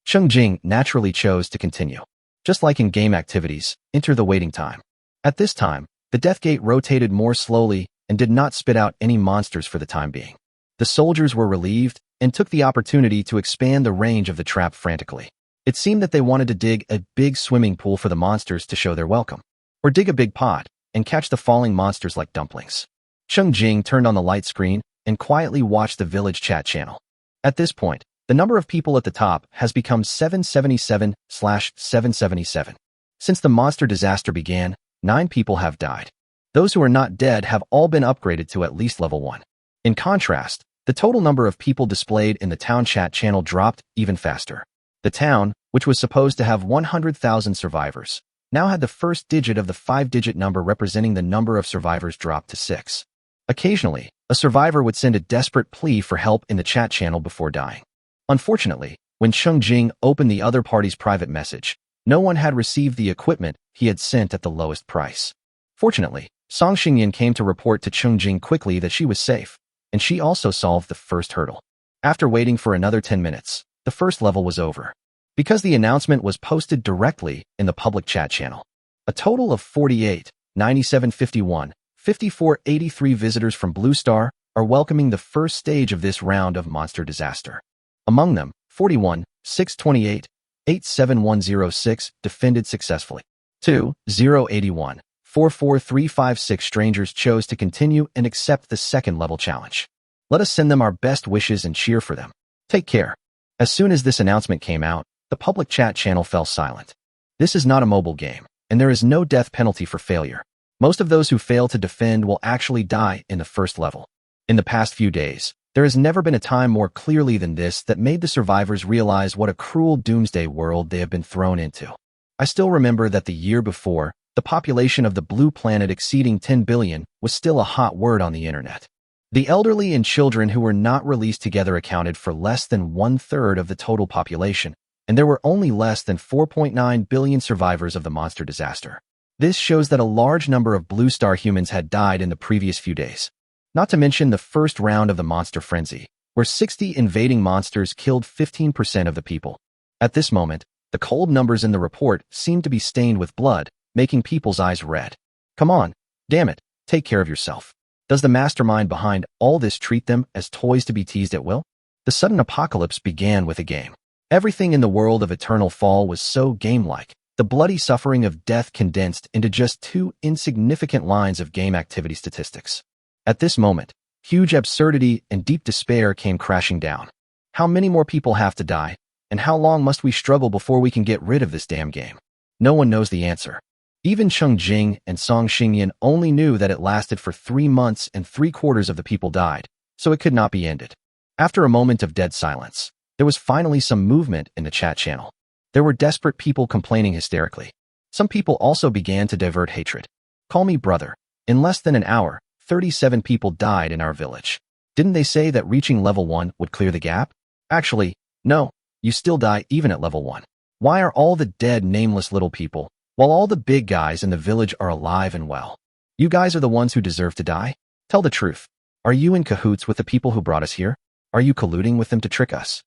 [SPEAKER 1] Cheng Jing naturally chose to continue. Just like in game activities, enter the waiting time. At this time, the death gate rotated more slowly and did not spit out any monsters for the time being. The soldiers were relieved and took the opportunity to expand the range of the trap frantically. It seemed that they wanted to dig a big swimming pool for the monsters to show their welcome, or dig a big pot and catch the falling monsters like dumplings. Cheng Jing turned on the light screen and quietly watched the village chat channel. At this point, the number of people at the top has become 777/777. Since the monster disaster began, 9 people have died. Those who are not dead have all been upgraded to at least level 1. In contrast, the total number of people displayed in the town chat channel dropped even faster. The town, which was supposed to have 100,000 survivors, now had the first digit of the 5-digit number representing the number of survivors dropped to 6. Occasionally, a survivor would send a desperate plea for help in the chat channel before dying. Unfortunately, when Cheng Jing opened the other party's private message, no one had received the equipment he had sent at the lowest price. Fortunately, Song Xingyan came to report to Cheng Jing quickly that she was safe, and she also solved the first hurdle. After waiting for another 10 minutes, the first level was over. Because the announcement was posted directly in the public chat channel, a total of 48, 9751, 5483 visitors from Blue Star are welcoming the first stage of this round of monster disaster. Among them, 41, 628, 87106 defended successfully. 2, 081, 44356 strangers chose to continue and accept the second level challenge. Let us send them our best wishes and cheer for them. Take care. As soon as this announcement came out, the public chat channel fell silent. This is not a mobile game, and there is no death penalty for failure. Most of those who fail to defend will actually die in the first level. In the past few days, there has never been a time more clearly than this that made the survivors realize what a cruel doomsday world they have been thrown into. I still remember that the year before, the population of the blue planet exceeding 10 billion was still a hot word on the internet. The elderly and children who were not released together accounted for less than 1/3 of the total population, and there were only less than 4.9 billion survivors of the monster disaster. This shows that a large number of Blue Star humans had died in the previous few days. Not to mention the first round of the Monster Frenzy, where 60 invading monsters killed 15% of the people. At this moment, the cold numbers in the report seemed to be stained with blood, making people's eyes red. Come on, damn it, take care of yourself. Does the mastermind behind all this treat them as toys to be teased at will? The sudden apocalypse began with a game. Everything in the world of Eternal Fall was so game-like, the bloody suffering of death condensed into just 2 insignificant lines of game activity statistics. At this moment, huge absurdity and deep despair came crashing down. How many more people have to die, and how long must we struggle before we can get rid of this damn game? No one knows the answer. Even Cheng Jing and Song Xingyan only knew that it lasted for 3 months and 3/4 of the people died, so it could not be ended. After a moment of dead silence, there was finally some movement in the chat channel. There were desperate people complaining hysterically. Some people also began to divert hatred. Call me brother. In less than an hour, 37 people died in our village. Didn't they say that reaching level 1 would clear the gap? Actually, no, you still die even at level 1. Why are all the dead nameless little people, while all the big guys in the village are alive and well? You guys are the ones who deserve to die? Tell the truth. Are you in cahoots with the people who brought us here? Are you colluding with them to trick us?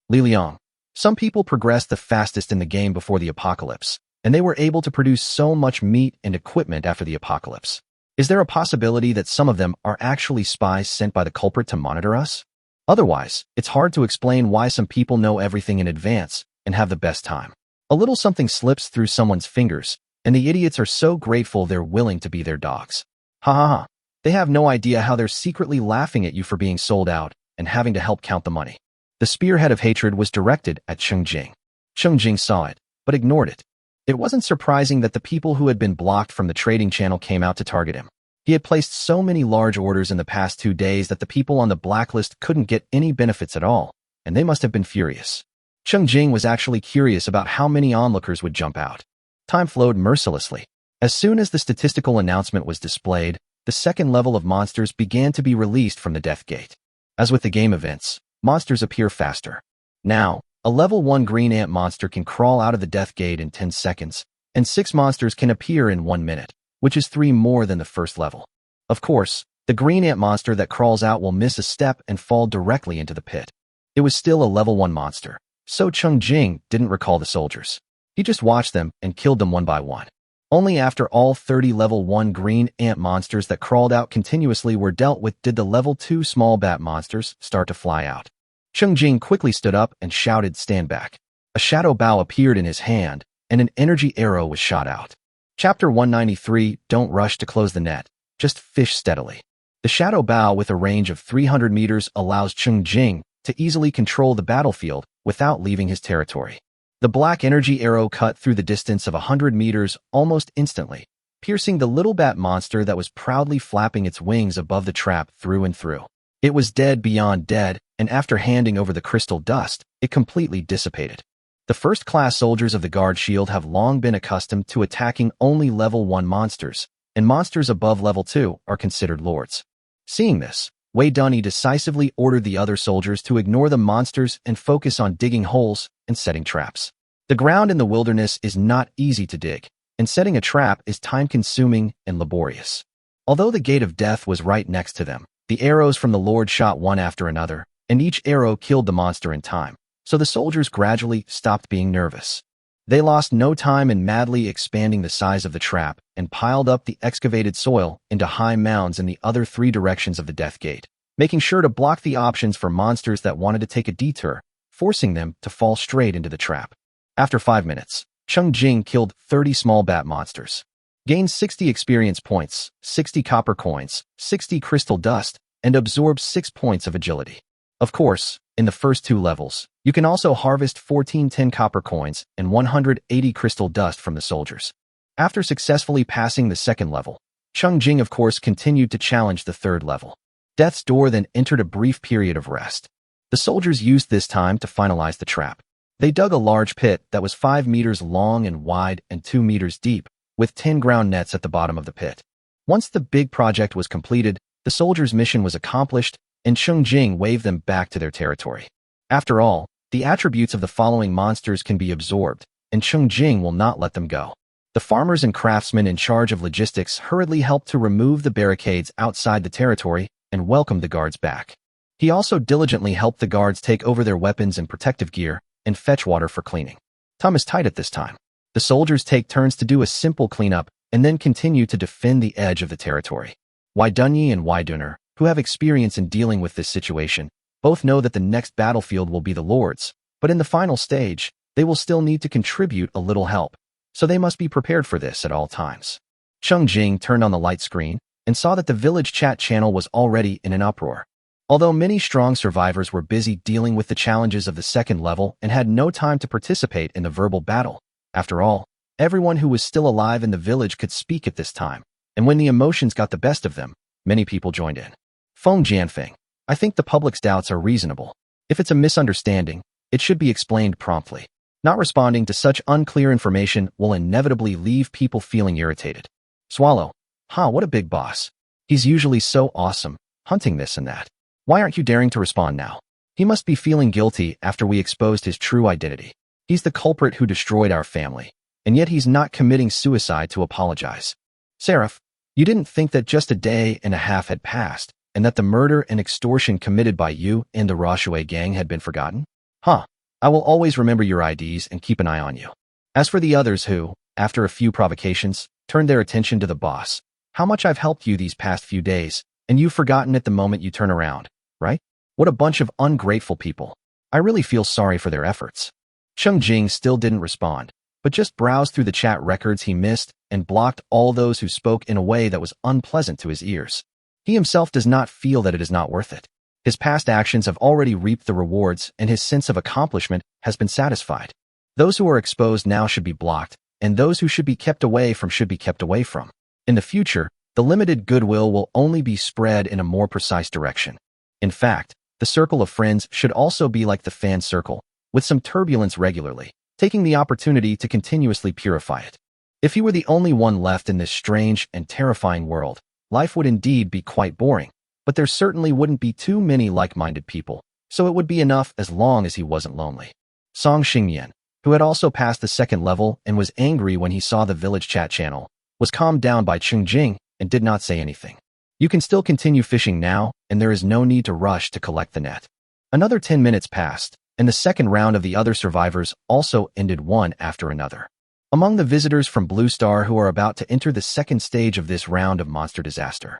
[SPEAKER 1] Li Liang. Some people progressed the fastest in the game before the apocalypse, and they were able to produce so much meat and equipment after the apocalypse. Is there a possibility that some of them are actually spies sent by the culprit to monitor us? Otherwise, it's hard to explain why some people know everything in advance and have the best time. A little something slips through someone's fingers, and the idiots are so grateful they're willing to be their dogs. Ha ha ha. They have no idea how they're secretly laughing at you for being sold out and having to help count the money. The spearhead of hatred was directed at Cheng Jing. Cheng Jing saw it, but ignored it. It wasn't surprising that the people who had been blocked from the trading channel came out to target him. He had placed so many large orders in the past 2 days that the people on the blacklist couldn't get any benefits at all, and they must have been furious. Cheng Jing was actually curious about how many onlookers would jump out. Time flowed mercilessly. As soon as the statistical announcement was displayed, the second level of monsters began to be released from the Death Gate. As with the game events, monsters appear faster. Now, a level 1 green ant monster can crawl out of the Death Gate in 10 seconds, and 6 monsters can appear in 1 minute, which is 3 more than the first level. Of course, the green ant monster that crawls out will miss a step and fall directly into the pit. It was still a level 1 monster, so Cheng Jing didn't recall the soldiers. He just watched them and killed them one by one. Only after all 30 level 1 green ant monsters that crawled out continuously were dealt with did the level 2 small bat monsters start to fly out. Cheng Jing quickly stood up and shouted, "Stand back." A shadow bow appeared in his hand, and an energy arrow was shot out. Chapter 193, Don't rush to close the net, just fish steadily. The shadow bow with a range of 300 meters allows Cheng Jing to easily control the battlefield without leaving his territory. The black energy arrow cut through the distance of 100 meters almost instantly, piercing the little bat monster that was proudly flapping its wings above the trap through and through. It was dead beyond dead, and after handing over the crystal dust, it completely dissipated. The first-class soldiers of the Guard Shield have long been accustomed to attacking only level 1 monsters, and monsters above level 2 are considered lords. Seeing this, Wei Dunny decisively ordered the other soldiers to ignore the monsters and focus on digging holes and setting traps. The ground in the wilderness is not easy to dig, and setting a trap is time-consuming and laborious. Although the Gate of Death was right next to them, the arrows from the Lord shot one after another, and each arrow killed the monster in time, so the soldiers gradually stopped being nervous. They lost no time in madly expanding the size of the trap and piled up the excavated soil into high mounds in the other 3 directions of the Death Gate, making sure to block the options for monsters that wanted to take a detour, forcing them to fall straight into the trap. After 5 minutes, Cheng Jing killed 30 small bat monsters, gained 60 experience points, 60 copper coins, 60 crystal dust, and absorbed 6 points of agility. Of course, in the first 2 levels, you can also harvest 14 10 copper coins and 180 crystal dust from the soldiers. After successfully passing the second level, Cheng Jing of course continued to challenge the third level. Death's Door then entered a brief period of rest. The soldiers used this time to finalize the trap. They dug a large pit that was 5 meters long and wide and 2 meters deep, with 10 ground nets at the bottom of the pit. Once the big project was completed, the soldiers' mission was accomplished, and Cheng Jing waved them back to their territory. After all, the attributes of the following monsters can be absorbed, and Cheng Jing will not let them go. The farmers and craftsmen in charge of logistics hurriedly helped to remove the barricades outside the territory and welcomed the guards back. He also diligently helped the guards take over their weapons and protective gear and fetch water for cleaning. Time is tight at this time. The soldiers take turns to do a simple cleanup and then continue to defend the edge of the territory. Wei Dunyi and Wei Dunner, who have experience in dealing with this situation, both know that the next battlefield will be the Lord's, but in the final stage, they will still need to contribute a little help, so they must be prepared for this at all times. Cheng Jing turned on the light screen and saw that the village chat channel was already in an uproar. Although many strong survivors were busy dealing with the challenges of the second level and had no time to participate in the verbal battle, after all, everyone who was still alive in the village could speak at this time, and when the emotions got the best of them, many people joined in. Feng Jianfeng, I think the public's doubts are reasonable. If it's a misunderstanding, it should be explained promptly. Not responding to such unclear information will inevitably leave people feeling irritated. Swallow, what a big boss. He's usually so awesome, hunting this and that. Why aren't you daring to respond now? He must be feeling guilty after we exposed his true identity. He's the culprit who destroyed our family, and yet he's not committing suicide to apologize. Seraph, you didn't think that just a day and a half had passed, and that the murder and extortion committed by you and the Roshue gang had been forgotten? I will always remember your IDs and keep an eye on you. As for the others who, after a few provocations, turned their attention to the boss. How much I've helped you these past few days, and you've forgotten it the moment you turn around, right? What a bunch of ungrateful people. I really feel sorry for their efforts. Cheng Jing still didn't respond, but just browsed through the chat records he missed and blocked all those who spoke in a way that was unpleasant to his ears. He himself does not feel that it is not worth it. His past actions have already reaped the rewards, and his sense of accomplishment has been satisfied. Those who are exposed now should be blocked, and those who should be kept away from should be kept away from. In the future, the limited goodwill will only be spread in a more precise direction. In fact, the circle of friends should also be like the fan circle, with some turbulence regularly, taking the opportunity to continuously purify it. If he were the only one left in this strange and terrifying world, life would indeed be quite boring, but there certainly wouldn't be too many like-minded people, so it would be enough as long as he wasn't lonely. Song Xingyan, who had also passed the second level and was angry when he saw the village chat channel, was calmed down by Cheng Jing and did not say anything. You can still continue fishing now, and there is no need to rush to collect the net. Another 10 minutes passed, and the second round of the other survivors also ended one after another. Among the visitors from Blue Star who are about to enter the second stage of this round of monster disaster,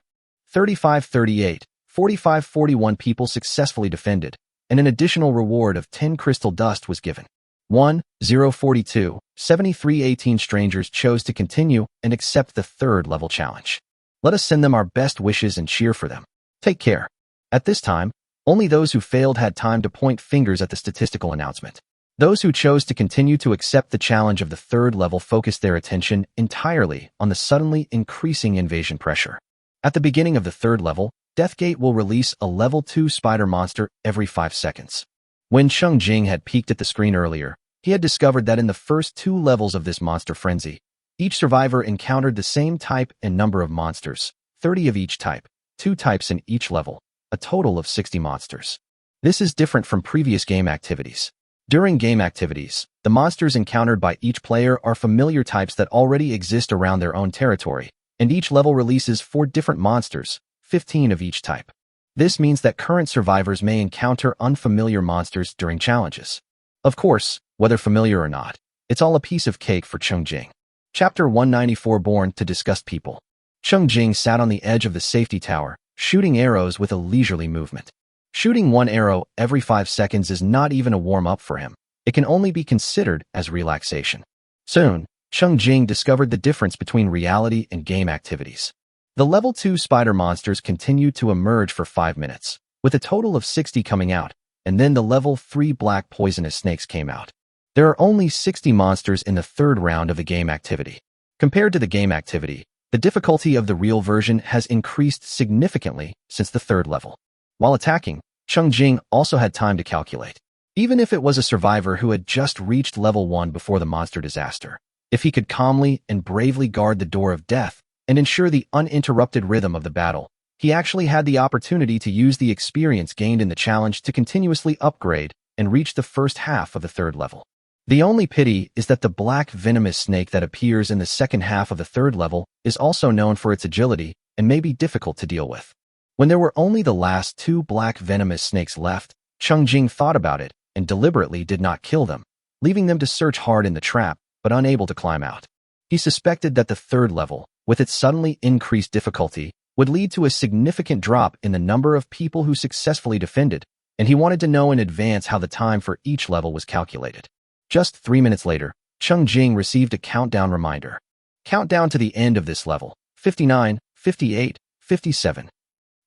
[SPEAKER 1] 35-38, 45-41 people successfully defended, and an additional reward of 10 crystal dust was given. 1-0-42, 73-18 strangers chose to continue and accept the third level challenge. Let us send them our best wishes and cheer for them. Take care. At this time, only those who failed had time to point fingers at the statistical announcement. Those who chose to continue to accept the challenge of the third level focused their attention entirely on the suddenly increasing invasion pressure. At the beginning of the third level, Deathgate will release a level 2 spider monster every 5 seconds. When Cheng Jing had peeked at the screen earlier, he had discovered that in the first 2 levels of this monster frenzy, each survivor encountered the same type and number of monsters, 30 of each type, 2 types in each level, a total of 60 monsters. This is different from previous game activities. During game activities, the monsters encountered by each player are familiar types that already exist around their own territory, and each level releases 4 different monsters, 15 of each type. This means that current survivors may encounter unfamiliar monsters during challenges. Of course, whether familiar or not, it's all a piece of cake for Cheng Jing. Chapter 194 Born to Disgust People. Cheng Jing sat on the edge of the safety tower, shooting arrows with a leisurely movement. Shooting 1 arrow every 5 seconds is not even a warm-up for him. It can only be considered as relaxation. Soon, Cheng Jing discovered the difference between reality and game activities. The level 2 spider monsters continued to emerge for 5 minutes, with a total of 60 coming out, and then the level 3 black poisonous snakes came out. There are only 60 monsters in the third round of the game activity. Compared to the game activity, the difficulty of the real version has increased significantly since the third level. While attacking, Cheng Jing also had time to calculate. Even if it was a survivor who had just reached level 1 before the monster disaster, if he could calmly and bravely guard the door of death and ensure the uninterrupted rhythm of the battle, he actually had the opportunity to use the experience gained in the challenge to continuously upgrade and reach the first half of the third level. The only pity is that the black venomous snake that appears in the second half of the third level is also known for its agility and may be difficult to deal with. When there were only the last 2 black venomous snakes left, Cheng Jing thought about it and deliberately did not kill them, leaving them to search hard in the trap but unable to climb out. He suspected that the third level, with its suddenly increased difficulty, would lead to a significant drop in the number of people who successfully defended, and he wanted to know in advance how the time for each level was calculated. Just 3 minutes later, Cheng Jing received a countdown reminder. Countdown to the end of this level, 59, 58, 57.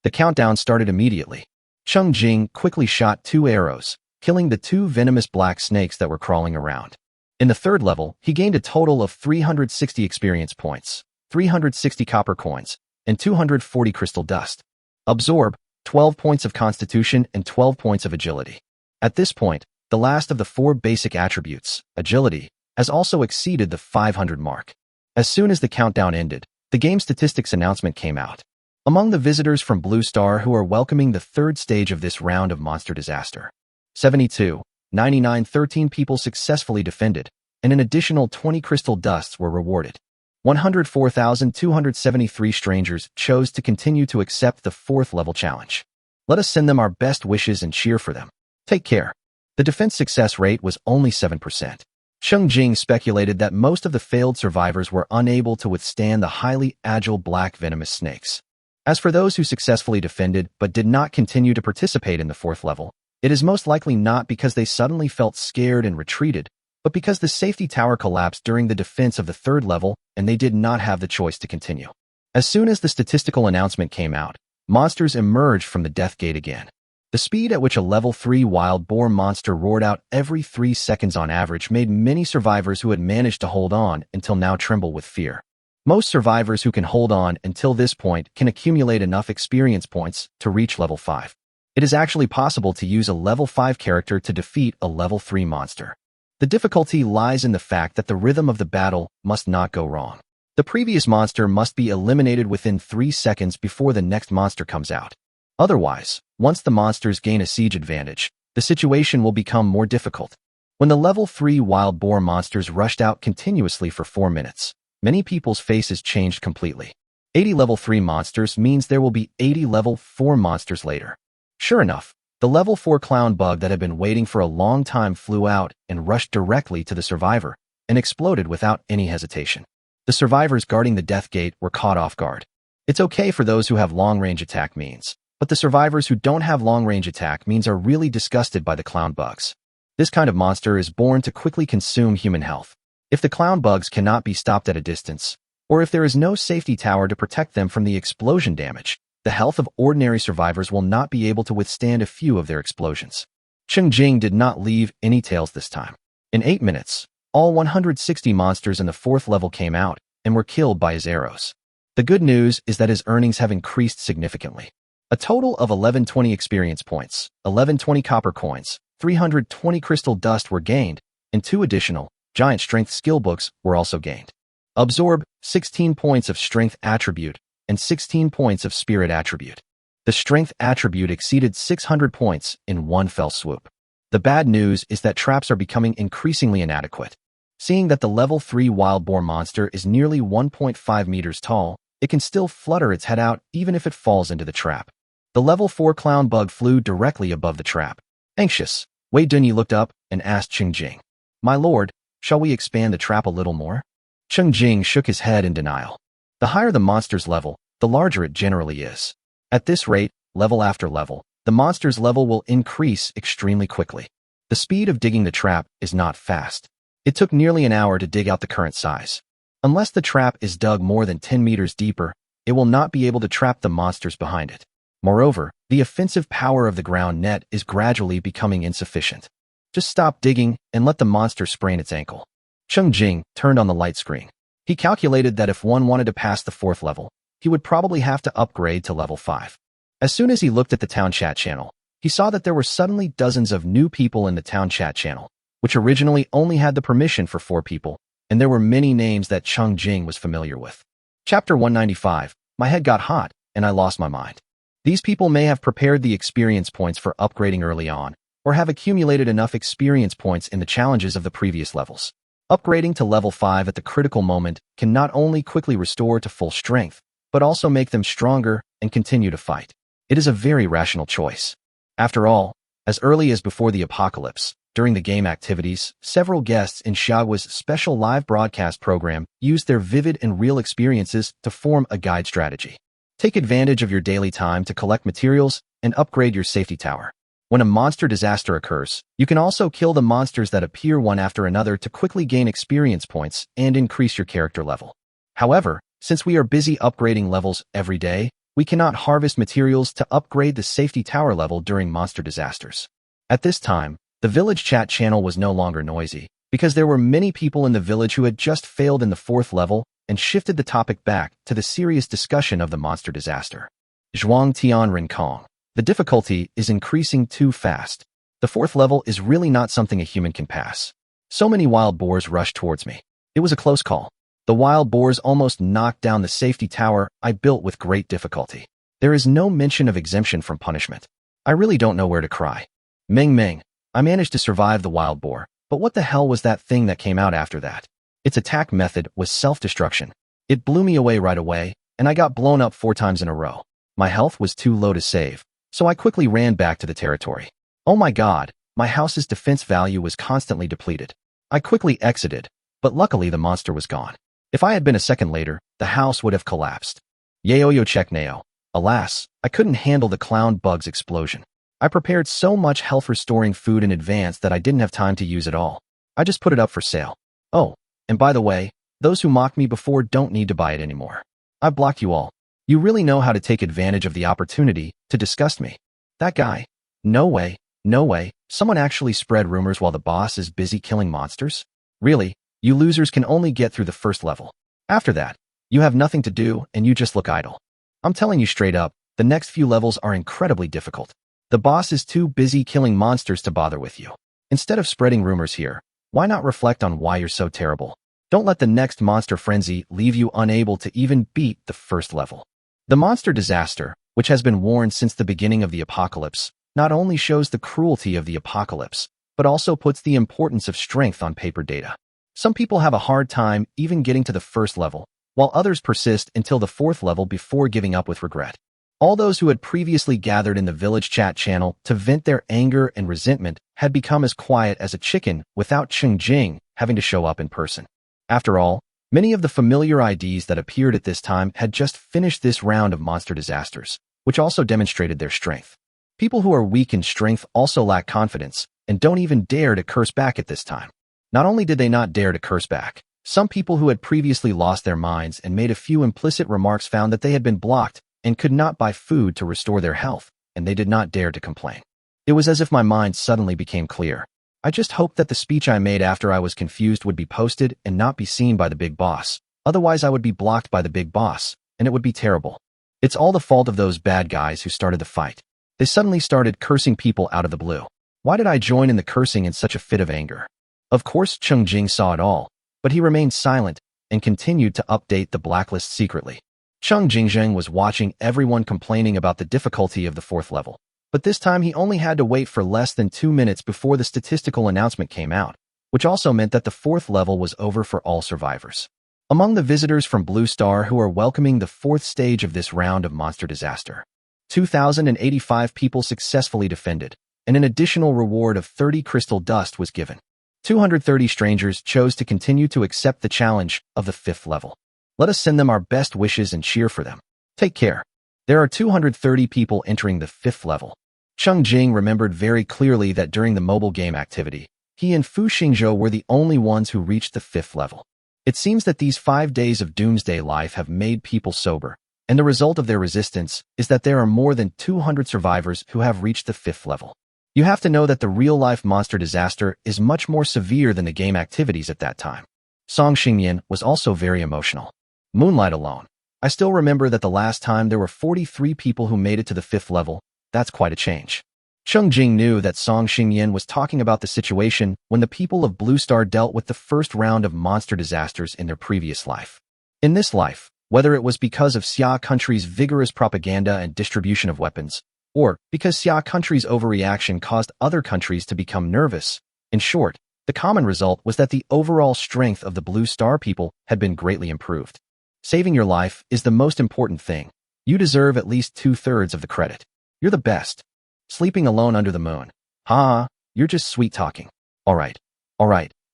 [SPEAKER 1] The countdown started immediately. Cheng Jing quickly shot 2 arrows, killing the 2 venomous black snakes that were crawling around. In the third level, he gained a total of 360 experience points, 360 copper coins, and 240 crystal dust. Absorb 12 points of constitution and 12 points of agility. At this point, the last of the 4 basic attributes, agility, has also exceeded the 500 mark. As soon as the countdown ended, the game statistics announcement came out. Among the visitors from Blue Star who are welcoming the third stage of this round of monster disaster, 72, 99, 13 people successfully defended, and an additional 20 crystal dusts were rewarded. 104,273 strangers chose to continue to accept the 4th level challenge. Let us send them our best wishes and cheer for them. Take care. The defense success rate was only 7%. Cheng Jing speculated that most of the failed survivors were unable to withstand the highly agile black venomous snakes. As for those who successfully defended but did not continue to participate in the fourth level, it is most likely not because they suddenly felt scared and retreated, but because the safety tower collapsed during the defense of the third level and they did not have the choice to continue. As soon as the statistical announcement came out, monsters emerged from the death gate again. The speed at which a level 3 wild boar monster roared out every 3 seconds on average made many survivors who had managed to hold on until now tremble with fear. Most survivors who can hold on until this point can accumulate enough experience points to reach level 5. It is actually possible to use a level 5 character to defeat a level 3 monster. The difficulty lies in the fact that the rhythm of the battle must not go wrong. The previous monster must be eliminated within 3 seconds before the next monster comes out. Otherwise, once the monsters gain a siege advantage, the situation will become more difficult. When the level 3 wild boar monsters rushed out continuously for 4 minutes, many people's faces changed completely. 80 level 3 monsters means there will be 80 level 4 monsters later. Sure enough, the level 4 clown bug that had been waiting for a long time flew out and rushed directly to the survivor and exploded without any hesitation. The survivors guarding the death gate were caught off guard. It's okay for those who have long-range attack means, but the survivors who don't have long-range attack means are really disgusted by the clown bugs. This kind of monster is born to quickly consume human health. If the clown bugs cannot be stopped at a distance, or if there is no safety tower to protect them from the explosion damage, the health of ordinary survivors will not be able to withstand a few of their explosions. Cheng Jing did not leave any tails this time. In 8 minutes, all 160 monsters in the fourth level came out and were killed by his arrows. The good news is that his earnings have increased significantly. A total of 1120 experience points, 1120 copper coins, 320 crystal dust were gained, and 2 additional giant strength skill books were also gained. Absorb 16 points of strength attribute and 16 points of spirit attribute. The strength attribute exceeded 600 points in one fell swoop. The bad news is that traps are becoming increasingly inadequate. Seeing that the level 3 wild boar monster is nearly 1.5 meters tall, it can still flutter its head out even if it falls into the trap. The level 4 clown bug flew directly above the trap. Anxious, Wei Dunyi looked up and asked Cheng Jing, "My lord, shall we expand the trap a little more?" Cheng Jing shook his head in denial. The higher the monster's level, the larger it generally is. At this rate, level after level, the monster's level will increase extremely quickly. The speed of digging the trap is not fast. It took nearly an hour to dig out the current size. Unless the trap is dug more than 10 meters deeper, it will not be able to trap the monsters behind it. Moreover, the offensive power of the ground net is gradually becoming insufficient. Just stop digging and let the monster sprain its ankle. Cheng Jing turned on the light screen. He calculated that if one wanted to pass the fourth level, he would probably have to upgrade to level 5. As soon as he looked at the town chat channel, he saw that there were suddenly dozens of new people in the town chat channel, which originally only had the permission for 4 people, and there were many names that Cheng Jing was familiar with. Chapter 195, My head got hot, and I lost my mind. These people may have prepared the experience points for upgrading early on, or have accumulated enough experience points in the challenges of the previous levels. Upgrading to level 5 at the critical moment can not only quickly restore to full strength, but also make them stronger and continue to fight. It is a very rational choice. After all, as early as before the apocalypse, during the game activities, several guests in Xiaogua's special live broadcast program used their vivid and real experiences to form a guide strategy. Take advantage of your daily time to collect materials and upgrade your safety tower. When a monster disaster occurs, you can also kill the monsters that appear one after another to quickly gain experience points and increase your character level. However, since we are busy upgrading levels every day, we cannot harvest materials to upgrade the safety tower level during monster disasters. At this time, the village chat channel was no longer noisy, because there were many people in the village who had just failed in the 4th level and shifted the topic back to the serious discussion of the monster disaster. Zhuang Tian Rincong. The difficulty is increasing too fast. The 4th level is really not something a human can pass. So many wild boars rushed towards me. It was a close call. The wild boars almost knocked down the safety tower I built with great difficulty. There is no mention of exemption from punishment. I really don't know where to cry. Meng, I managed to survive the wild boar, but what the hell was that thing that came out after that? Its attack method was self-destruction. It blew me away right away, and I got blown up 4 times in a row. My health was too low to save, so I quickly ran back to the territory. Oh my god, my house's defense value was constantly depleted. I quickly exited, but luckily the monster was gone. If I had been a second later, the house would have collapsed. Yaoyo check nao. Alas, I couldn't handle the clown bug's explosion. I prepared so much health-restoring food in advance that I didn't have time to use it all. I just put it up for sale. Oh, and by the way, those who mocked me before don't need to buy it anymore. I've blocked you all. You really know how to take advantage of the opportunity to disgust me. That guy? No way, no way. Someone actually spread rumors while the boss is busy killing monsters? Really, you losers can only get through the first level. After that, you have nothing to do and you just look idle. I'm telling you straight up, the next few levels are incredibly difficult. The boss is too busy killing monsters to bother with you. Instead of spreading rumors here, why not reflect on why you're so terrible? Don't let the next monster frenzy leave you unable to even beat the first level. The monster disaster, which has been warned since the beginning of the apocalypse, not only shows the cruelty of the apocalypse, but also puts the importance of strength on paper data. Some people have a hard time even getting to the first level, while others persist until the fourth level before giving up with regret. All those who had previously gathered in the village chat channel to vent their anger and resentment had become as quiet as a chicken without Cheng Jing having to show up in person. After all, many of the familiar IDs that appeared at this time had just finished this round of monster disasters, which also demonstrated their strength. People who are weak in strength also lack confidence and don't even dare to curse back at this time. Not only did they not dare to curse back, some people who had previously lost their minds and made a few implicit remarks found that they had been blocked and could not buy food to restore their health, and they did not dare to complain. It was as if my mind suddenly became clear. I just hoped that the speech I made after I was confused would be posted and not be seen by the big boss. Otherwise, I would be blocked by the big boss, and it would be terrible. It's all the fault of those bad guys who started the fight. They suddenly started cursing people out of the blue. Why did I join in the cursing in such a fit of anger? Of course, Cheng Jing saw it all, but he remained silent and continued to update the blacklist secretly. Cheng Jing was watching everyone complaining about the difficulty of the fourth level, but this time he only had to wait for less than 2 minutes before the statistical announcement came out, which also meant that the fourth level was over for all survivors. Among the visitors from Blue Star who are welcoming the fourth stage of this round of monster disaster, 2,085 people successfully defended, and an additional reward of 30 crystal dust was given. 230 strangers chose to continue to accept the challenge of the fifth level. Let us send them our best wishes and cheer for them. Take care. There are 230 people entering the fifth level. Cheng Jing remembered very clearly that during the mobile game activity, he and Fu Xingzhou were the only ones who reached the fifth level. It seems that these 5 days of Doomsday life have made people sober, and the result of their resistance is that there are more than 200 survivors who have reached the fifth level. You have to know that the real-life monster disaster is much more severe than the game activities at that time. Song Xingyan was also very emotional. Moonlight alone. I still remember that the last time there were 43 people who made it to the fifth level. That's quite a change. Cheng Jing knew that Song Xingyan was talking about the situation when the people of Blue Star dealt with the first round of monster disasters in their previous life. In this life, whether it was because of Xia country's vigorous propaganda and distribution of weapons, or because Xia country's overreaction caused other countries to become nervous, in short, the common result was that the overall strength of the Blue Star people had been greatly improved. Saving your life is the most important thing. You deserve at least 2/3 of the credit. You're the best. Sleeping alone under the moon. Ha, you're just sweet-talking. All right.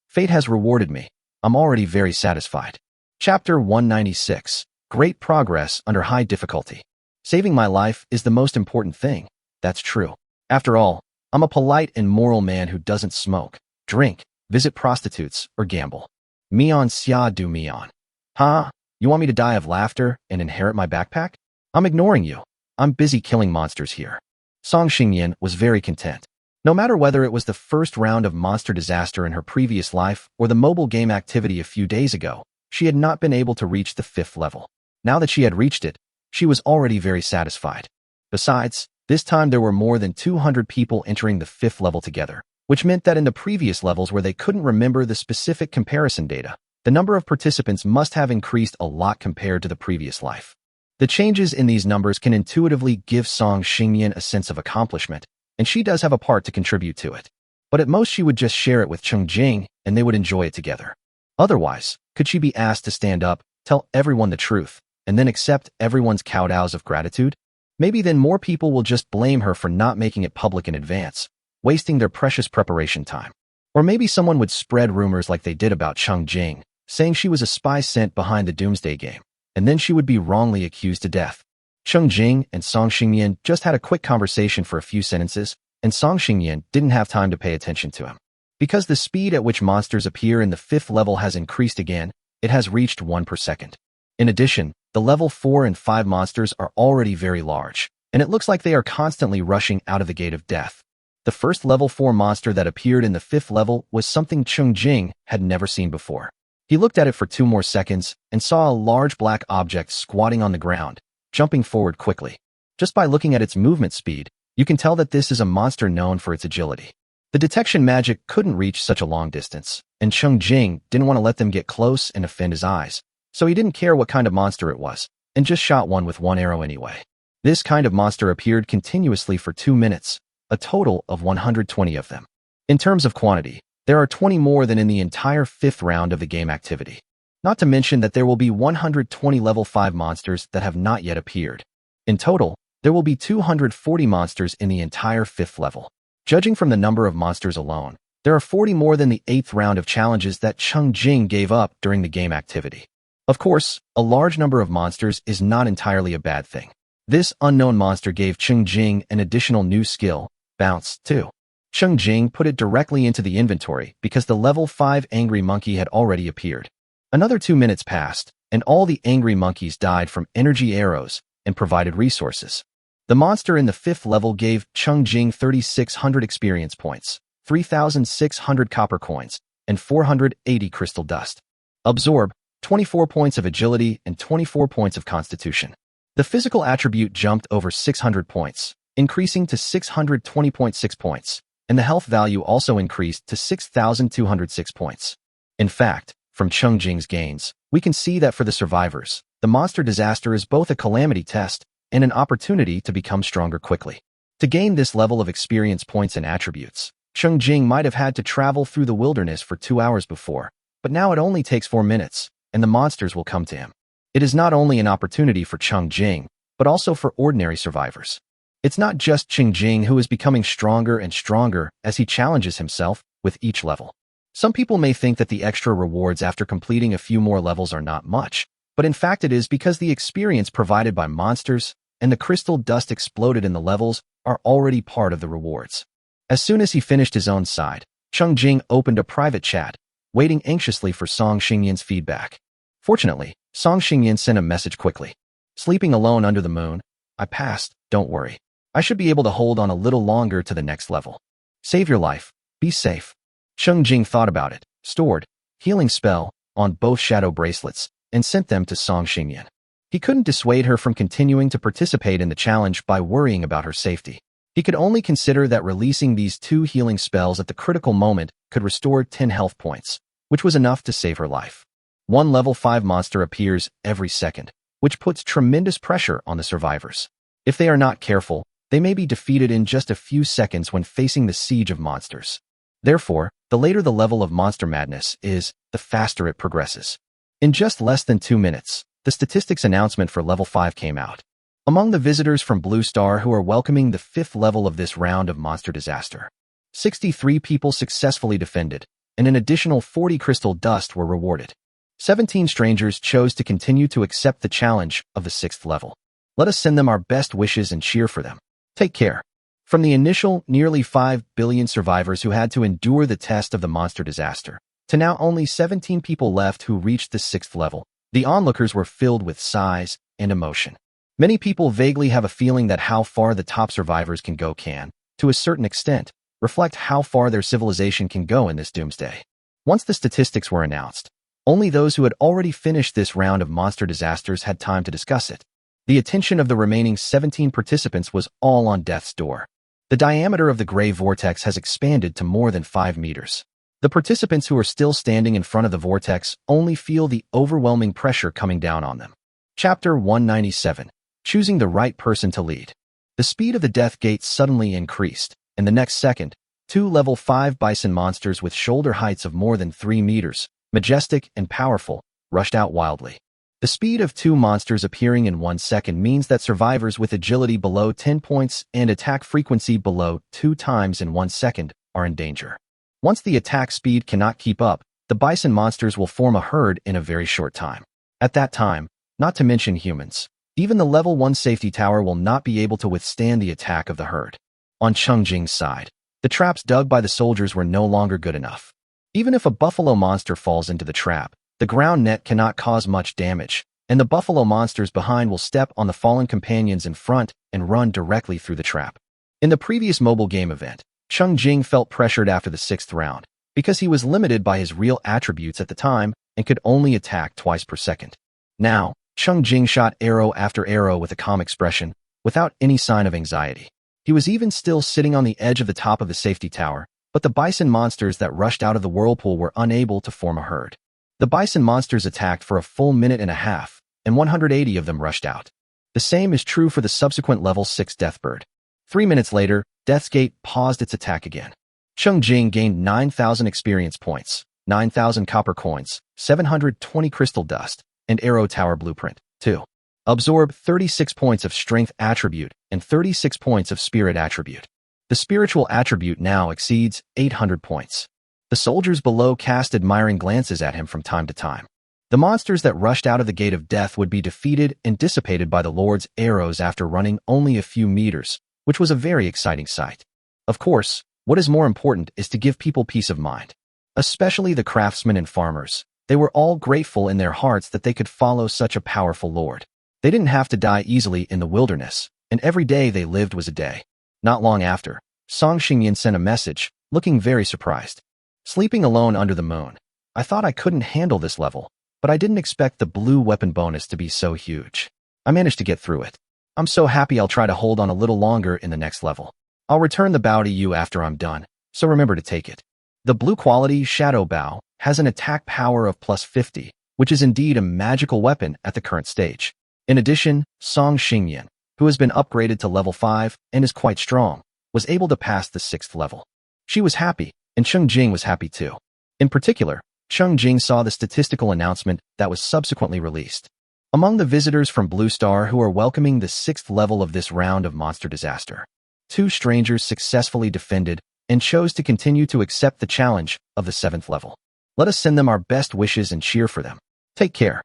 [SPEAKER 1] Fate has rewarded me. I'm already very satisfied. Chapter 196. Great progress under high difficulty. Saving my life is the most important thing. That's true. After all, I'm a polite and moral man who doesn't smoke, drink, visit prostitutes, or gamble. Mian xia du mian. Ha, you want me to die of laughter and inherit my backpack? I'm ignoring you. I'm busy killing monsters here. Song Xingyan was very content. No matter whether it was the first round of monster disaster in her previous life or the mobile game activity a few days ago, she had not been able to reach the fifth level. Now that she had reached it, she was already very satisfied. Besides, this time there were more than 200 people entering the fifth level together, which meant that in the previous levels where they couldn't remember the specific comparison data, the number of participants must have increased a lot compared to the previous life. The changes in these numbers can intuitively give Song Xingyan a sense of accomplishment, and she does have a part to contribute to it. But at most she would just share it with Cheng Jing, and they would enjoy it together. Otherwise, could she be asked to stand up, tell everyone the truth, and then accept everyone's kowtows of gratitude? Maybe then more people will just blame her for not making it public in advance, wasting their precious preparation time. Or maybe someone would spread rumors like they did about Cheng Jing, saying she was a spy sent behind the Doomsday game, and then she would be wrongly accused to death. Cheng Jing and Song Xingyan just had a quick conversation for a few sentences, and Song Xingyan didn't have time to pay attention to him. Because the speed at which monsters appear in the 5th level has increased again, it has reached 1 per second. In addition, the level 4 and 5 monsters are already very large, and it looks like they are constantly rushing out of the gate of death. The first level 4 monster that appeared in the 5th level was something Cheng Jing had never seen before. He looked at it for 2 more seconds and saw a large black object squatting on the ground, jumping forward quickly. Just by looking at its movement speed, you can tell that this is a monster known for its agility. The detection magic couldn't reach such a long distance, and Cheng Jing didn't want to let them get close and offend his eyes, so he didn't care what kind of monster it was, and just shot one with 1 arrow anyway. This kind of monster appeared continuously for 2 minutes, a total of 120 of them. In terms of quantity, there are 20 more than in the entire 5th round of the game activity. Not to mention that there will be 120 level 5 monsters that have not yet appeared. In total, there will be 240 monsters in the entire 5th level. Judging from the number of monsters alone, there are 40 more than the 8th round of challenges that Cheng Jing gave up during the game activity. Of course, a large number of monsters is not entirely a bad thing. This unknown monster gave Cheng Jing an additional new skill, Bounce, too. Cheng Jing put it directly into the inventory because the level 5 angry monkey had already appeared. Another 2 minutes passed, and all the angry monkeys died from energy arrows and provided resources. The monster in the 5th level gave Cheng Jing 3,600 experience points, 3,600 copper coins, and 480 crystal dust. Absorb, 24 points of agility and 24 points of constitution. The physical attribute jumped over 600 points, increasing to 620.6 points, and the health value also increased to 6,206 points. In fact, from Cheng Jing's gains, we can see that for the survivors, the monster disaster is both a calamity test and an opportunity to become stronger quickly. To gain this level of experience points and attributes, Cheng Jing might have had to travel through the wilderness for 2 hours before, but now it only takes 4 minutes, and the monsters will come to him. It is not only an opportunity for Cheng Jing, but also for ordinary survivors. It's not just Cheng Jing who is becoming stronger and stronger as he challenges himself with each level. Some people may think that the extra rewards after completing a few more levels are not much, but in fact it is because the experience provided by monsters and the crystal dust exploded in the levels are already part of the rewards. As soon as he finished his own side, Cheng Jing opened a private chat, waiting anxiously for Song Xingyan's feedback. Fortunately, Song Xingyan sent a message quickly. Sleeping alone under the moon, I passed, don't worry. I should be able to hold on a little longer to the next level. Save your life, be safe. Cheng Jing thought about it, stored healing spell on both shadow bracelets, and sent them to Song Xingyan. He couldn't dissuade her from continuing to participate in the challenge by worrying about her safety. He could only consider that releasing these 2 healing spells at the critical moment could restore 10 health points, which was enough to save her life. 1 level 5 monster appears every second, which puts tremendous pressure on the survivors. If they are not careful, they may be defeated in just a few seconds when facing the siege of monsters. Therefore, the later the level of monster madness is, the faster it progresses. In just less than 2 minutes, the statistics announcement for level 5 came out. Among the visitors from Blue Star who are welcoming the 5th level of this round of monster disaster, 63 people successfully defended, and an additional 40 crystal dust were rewarded. 17 strangers chose to continue to accept the challenge of the 6th level. Let us send them our best wishes and cheer for them. Take care. From the initial nearly 5 billion survivors who had to endure the test of the monster disaster, to now only 17 people left who reached the 6th level, the onlookers were filled with sighs and emotion. Many people vaguely have a feeling that how far the top survivors can go can, to a certain extent, reflect how far their civilization can go in this doomsday. Once the statistics were announced, only those who had already finished this round of monster disasters had time to discuss it. The attention of the remaining 17 participants was all on death's door. The diameter of the gray vortex has expanded to more than 5 meters. The participants who are still standing in front of the vortex only feel the overwhelming pressure coming down on them. Chapter 197. Choosing the right person to lead. The speed of the death gate suddenly increased, and the next second, 2 level 5 bison monsters with shoulder heights of more than 3 meters, majestic and powerful, rushed out wildly. The speed of 2 monsters appearing in 1 second means that survivors with agility below 10 points and attack frequency below 2 times in 1 second are in danger. Once the attack speed cannot keep up, the bison monsters will form a herd in a very short time. At that time, not to mention humans, even the level 1 safety tower will not be able to withstand the attack of the herd. On Cheng Jing's side, the traps dug by the soldiers were no longer good enough. Even if a buffalo monster falls into the trap, the ground net cannot cause much damage, and the buffalo monsters behind will step on the fallen companions in front and run directly through the trap. In the previous mobile game event, Cheng Jing felt pressured after the 6th round, because he was limited by his real attributes at the time and could only attack twice per second. Now, Cheng Jing shot arrow after arrow with a calm expression, without any sign of anxiety. He was even still sitting on the edge of the top of the safety tower, but the bison monsters that rushed out of the whirlpool were unable to form a herd. The bison monsters attacked for a full minute and a half, and 180 of them rushed out. The same is true for the subsequent level 6 Deathbird. 3 minutes later, Death's Gate paused its attack again. Cheng Jing gained 9,000 experience points, 9,000 copper coins, 720 crystal dust, and Arrow Tower Blueprint, 2. Absorb 36 points of Strength attribute and 36 points of Spirit attribute. The spiritual attribute now exceeds 800 points. The soldiers below cast admiring glances at him from time to time. The monsters that rushed out of the Gate of Death would be defeated and dissipated by the Lord's arrows after running only a few meters, which was a very exciting sight. Of course, what is more important is to give people peace of mind. Especially the craftsmen and farmers. They were all grateful in their hearts that they could follow such a powerful lord. They didn't have to die easily in the wilderness, and every day they lived was a day. Not long after, Song Xingyan sent a message, looking very surprised. Sleeping alone under the moon. I thought I couldn't handle this level, but I didn't expect the blue weapon bonus to be so huge. I managed to get through it. I'm so happy I'll try to hold on a little longer in the next level. I'll return the bow to you after I'm done, so remember to take it. The blue quality Shadow Bow has an attack power of plus 50, which is indeed a magical weapon at the current stage. In addition, Song Xingyan, who has been upgraded to level 5 and is quite strong, was able to pass the 6th level. She was happy, and Cheng Jing was happy too. In particular, Cheng Jing saw the statistical announcement that was subsequently released. Among the visitors from Blue Star who are welcoming the 6th level of this round of Monster Disaster, 2 strangers successfully defended and chose to continue to accept the challenge of the 7th level. Let us send them our best wishes and cheer for them. Take care.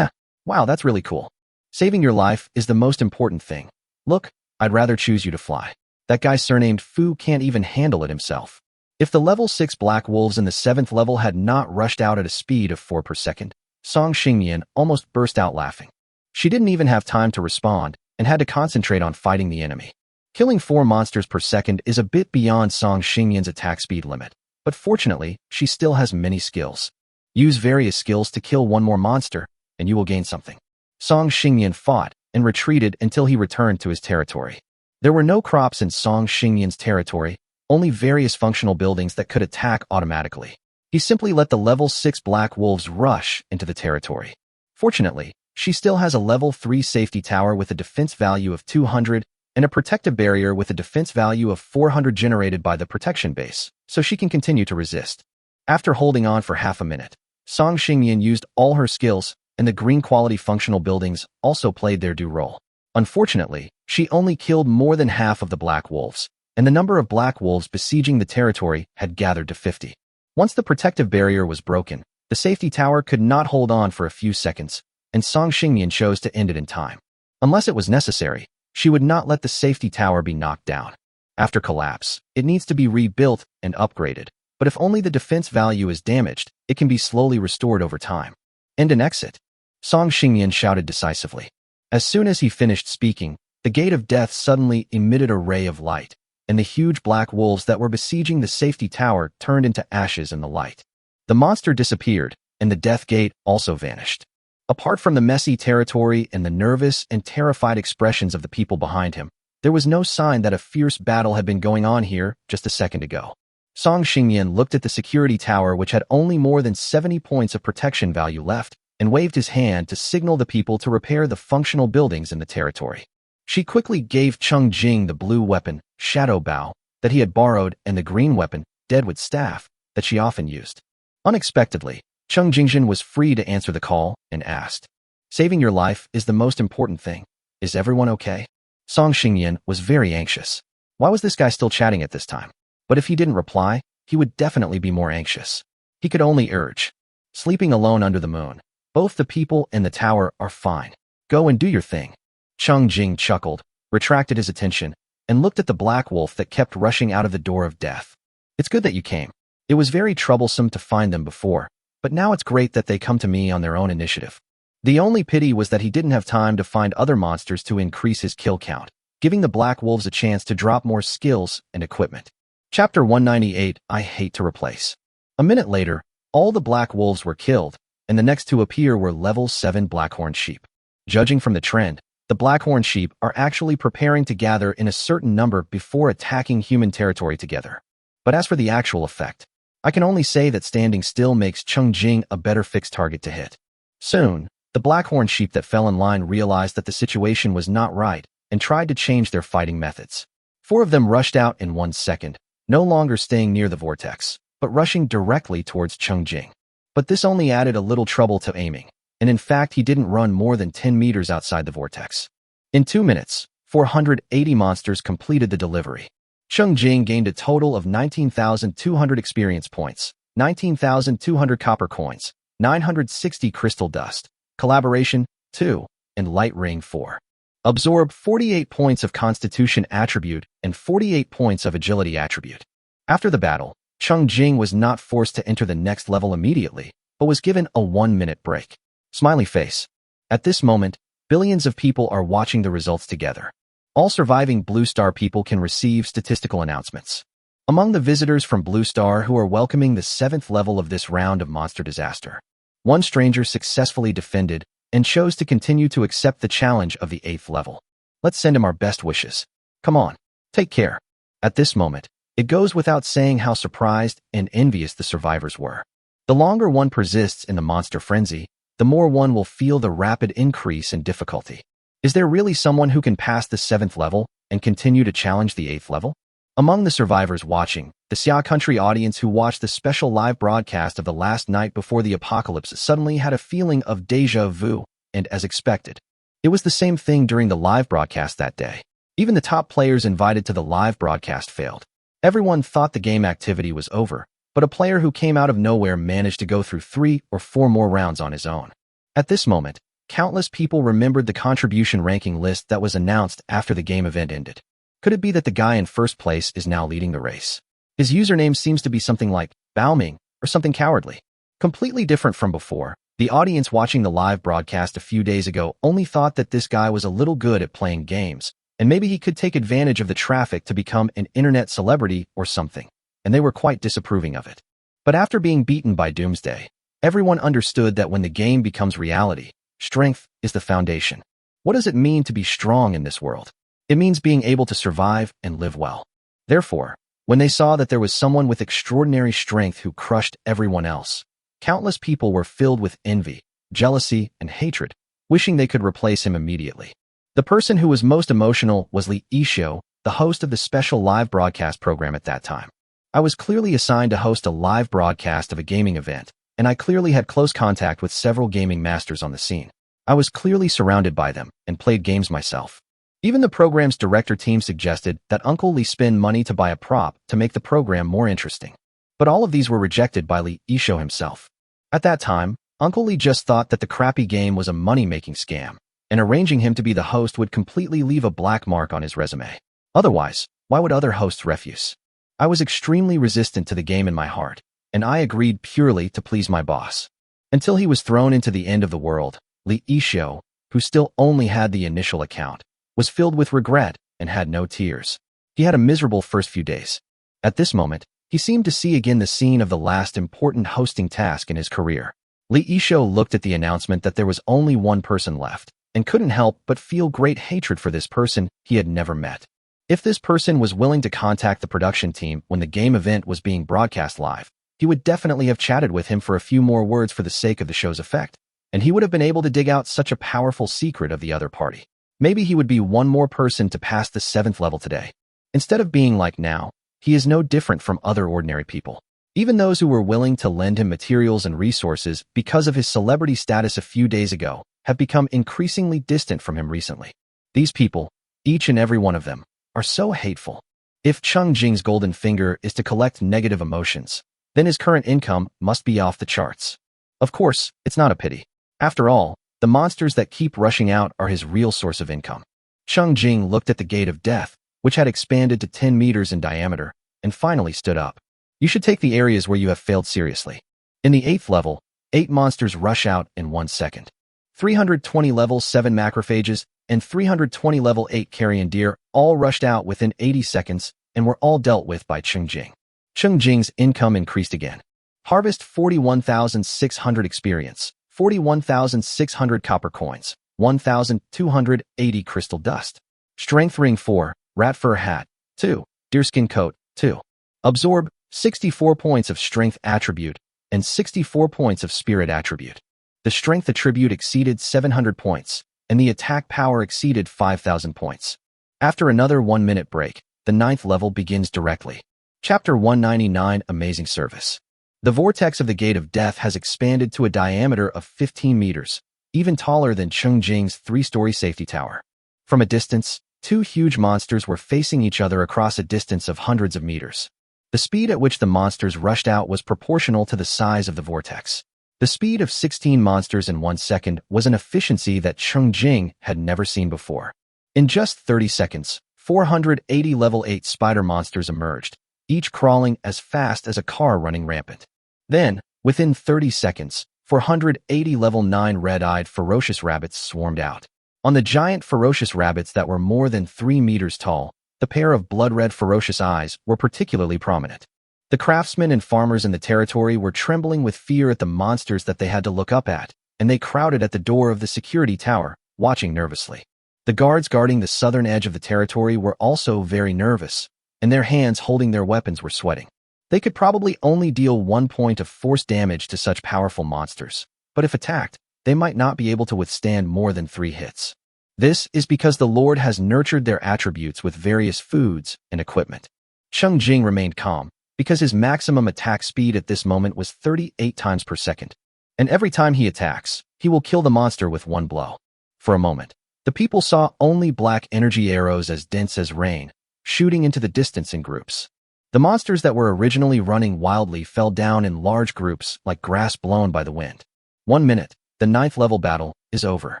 [SPEAKER 1] Wow, that's really cool. Saving your life is the most important thing. Look, I'd rather choose you to fly. That guy surnamed Fu can't even handle it himself. If the level 6 Black Wolves in the 7th level had not rushed out at a speed of 4 per second, Song Xingyan almost burst out laughing. She didn't even have time to respond and had to concentrate on fighting the enemy. Killing 4 monsters per second is a bit beyond Song Xingyan's attack speed limit, but fortunately, she still has many skills. Use various skills to kill 1 more monster, and you will gain something. Song Xingyan fought and retreated until he returned to his territory. There were no crops in Song Xingyan's territory, only various functional buildings that could attack automatically. He simply let the level 6 Black Wolves rush into the territory. Fortunately, she still has a level 3 safety tower with a defense value of 200 and a protective barrier with a defense value of 400 generated by the protection base, so she can continue to resist. After holding on for half a minute, Song Xingyan used all her skills, and the green quality functional buildings also played their due role. Unfortunately, she only killed more than half of the Black Wolves, and the number of Black Wolves besieging the territory had gathered to 50. Once the protective barrier was broken, the safety tower could not hold on for a few seconds, and Song Xingyan chose to end it in time. Unless it was necessary, she would not let the safety tower be knocked down. After collapse, it needs to be rebuilt and upgraded, but if only the defense value is damaged, it can be slowly restored over time. End and exit. Song Xingyan shouted decisively. As soon as he finished speaking, the Gate of Death suddenly emitted a ray of light, and the huge black wolves that were besieging the safety tower turned into ashes in the light. The monster disappeared, and the Death Gate also vanished. Apart from the messy territory and the nervous and terrified expressions of the people behind him, there was no sign that a fierce battle had been going on here just a second ago. Song Xingyan looked at the security tower, which had only more than 70 points of protection value left, and waved his hand to signal the people to repair the functional buildings in the territory. She quickly gave Cheng Jing the blue weapon, Shadow Bow, that he had borrowed, and the green weapon, Deadwood Staff, that she often used. Unexpectedly, Cheng Jing was free to answer the call and asked, "Saving your life is the most important thing. Is everyone okay?" Song Xingyan was very anxious. Why was this guy still chatting at this time? But if he didn't reply, he would definitely be more anxious. He could only urge. Sleeping alone under the moon. Both the people and the tower are fine. Go and do your thing. Cheng Jing chuckled, retracted his attention, and looked at the black wolf that kept rushing out of the door of death. It's good that you came. It was very troublesome to find them before, but now it's great that they come to me on their own initiative. The only pity was that he didn't have time to find other monsters to increase his kill count, giving the black wolves a chance to drop more skills and equipment. Chapter 198, I Hate to Replace. A minute later, all the black wolves were killed, and the next to appear were level 7 blackhorn sheep. Judging from the trend, the blackhorn sheep are actually preparing to gather in a certain number before attacking human territory together. But as for the actual effect, I can only say that standing still makes Cheng Jing a better fixed target to hit. Soon, the blackhorn sheep that fell in line realized that the situation was not right and tried to change their fighting methods. 4 of them rushed out in 1 second, no longer staying near the vortex, but rushing directly towards Cheng Jing. But this only added a little trouble to aiming, and in fact he didn't run more than 10 meters outside the vortex. In 2 minutes, 480 monsters completed the delivery. Cheng Jing gained a total of 19,200 experience points, 19,200 copper coins, 960 crystal dust, collaboration 2, and light ring 4. Absorb 48 points of constitution attribute and 48 points of agility attribute. After the battle, Cheng Jing was not forced to enter the next level immediately, but was given a 1-minute break. Smiley face. At this moment, billions of people are watching the results together. All surviving Blue Star people can receive statistical announcements. Among the visitors from Blue Star who are welcoming the 7th level of this round of monster disaster, one stranger successfully defended and chose to continue to accept the challenge of the 8th level. Let's send him our best wishes. Come on, take care. At this moment, it goes without saying how surprised and envious the survivors were. The longer one persists in the monster frenzy, the more one will feel the rapid increase in difficulty. Is there really someone who can pass the 7th level and continue to challenge the 8th level? Among the survivors watching, the Xia Country audience who watched the special live broadcast of the last night before the apocalypse suddenly had a feeling of déjà vu, and as expected, it was the same thing during the live broadcast that day. Even the top players invited to the live broadcast failed. Everyone thought the game activity was over, but a player who came out of nowhere managed to go through 3 or 4 more rounds on his own. At this moment, countless people remembered the contribution ranking list that was announced after the game event ended. Could it be that the guy in first place is now leading the race? His username seems to be something like Baoming or something cowardly. Completely different from before, the audience watching the live broadcast a few days ago only thought that this guy was a little good at playing games, and maybe he could take advantage of the traffic to become an internet celebrity or something, and they were quite disapproving of it. But after being beaten by Doomsday, everyone understood that when the game becomes reality, strength is the foundation. What does it mean to be strong in this world? It means being able to survive and live well. Therefore, when they saw that there was someone with extraordinary strength who crushed everyone else, countless people were filled with envy, jealousy, and hatred, wishing they could replace him immediately. The person who was most emotional was Li Yishou, the host of the special live broadcast program at that time. I was clearly assigned to host a live broadcast of a gaming event, and I clearly had close contact with several gaming masters on the scene. I was clearly surrounded by them and played games myself. Even the program's director team suggested that Uncle Li spend money to buy a prop to make the program more interesting. But all of these were rejected by Li Yishou himself. At that time, Uncle Li just thought that the crappy game was a money-making scam, and arranging him to be the host would completely leave a black mark on his resume. Otherwise, why would other hosts refuse? I was extremely resistant to the game in my heart, and I agreed purely to please my boss. Until he was thrown into the end of the world, Li Yishou, who still only had the initial account, was filled with regret and had no tears. He had a miserable first few days. At this moment, he seemed to see again the scene of the last important hosting task in his career. Li Yishou looked at the announcement that there was only one person left, and couldn't help but feel great hatred for this person he had never met. If this person was willing to contact the production team when the game event was being broadcast live, he would definitely have chatted with him for a few more words for the sake of the show's effect, and he would have been able to dig out such a powerful secret of the other party. Maybe he would be one more person to pass the 7th level today. Instead of being like now, he is no different from other ordinary people. Even those who were willing to lend him materials and resources because of his celebrity status a few days ago have become increasingly distant from him recently. These people, each and every one of them, are so hateful. If Cheng Jing's golden finger is to collect negative emotions, then his current income must be off the charts. Of course, it's not a pity. After all, the monsters that keep rushing out are his real source of income. Cheng Jing looked at the gate of death, which had expanded to 10 meters in diameter, and finally stood up. You should take the areas where you have failed seriously. In the 8th level, 8 monsters rush out in 1 second. 320 level 7 macrophages and 320 level 8 carrion deer all rushed out within 80 seconds and were all dealt with by Cheng Jing. Cheng Jing's income increased again. Harvest 41,600 experience, 41,600 copper coins, 1,280 crystal dust. Strength ring 4, rat fur hat, 2, deerskin coat, 2. Absorb 64 points of strength attribute and 64 points of spirit attribute. The strength attribute exceeded 700 points, and the attack power exceeded 5,000 points. After another 1-minute break, the 9th level begins directly. Chapter 199, Amazing Service. The vortex of the Gate of Death has expanded to a diameter of 15 meters, even taller than Cheng Jing's 3-story safety tower. From a distance, 2 huge monsters were facing each other across a distance of hundreds of meters. The speed at which the monsters rushed out was proportional to the size of the vortex. The speed of 16 monsters in 1 second was an efficiency that Cheng Jing had never seen before. In just 30 seconds, 480 level 8 spider monsters emerged, each crawling as fast as a car running rampant. Then, within 30 seconds, 480 level 9 red-eyed ferocious rabbits swarmed out. On the giant ferocious rabbits that were more than 3 meters tall, the pair of blood-red ferocious eyes were particularly prominent. The craftsmen and farmers in the territory were trembling with fear at the monsters that they had to look up at, and they crowded at the door of the security tower, watching nervously. The guards guarding the southern edge of the territory were also very nervous, and their hands holding their weapons were sweating. They could probably only deal 1 point of force damage to such powerful monsters, but if attacked, they might not be able to withstand more than 3 hits. This is because the Lord has nurtured their attributes with various foods and equipment. Cheng Jing remained calm, because his maximum attack speed at this moment was 38 times per second. And every time he attacks, he will kill the monster with 1 blow. For a moment, the people saw only black energy arrows as dense as rain, shooting into the distance in groups. The monsters that were originally running wildly fell down in large groups like grass blown by the wind. 1 minute, the 9th level battle is over.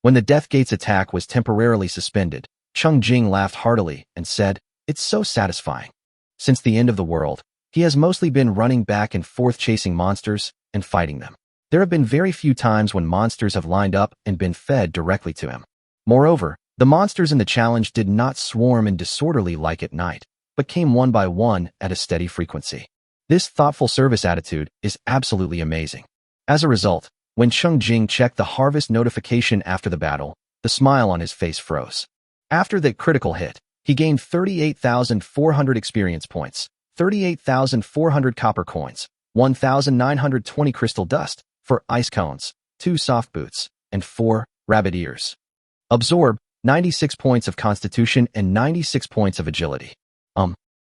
[SPEAKER 1] When the Death Gate's attack was temporarily suspended, Cheng Jing laughed heartily and said, "It's so satisfying." Since the end of the world, he has mostly been running back and forth chasing monsters and fighting them. There have been very few times when monsters have lined up and been fed directly to him. Moreover, the monsters in the challenge did not swarm and disorderly like at night, but came one by one at a steady frequency. This thoughtful service attitude is absolutely amazing. As a result, when Cheng Jing checked the harvest notification after the battle, the smile on his face froze. After the critical hit, he gained 38,400 experience points, 38,400 copper coins, 1,920 crystal dust, 4 ice cones, 2 soft boots, and 4 rabbit ears. Absorb 96 points of constitution and 96 points of agility.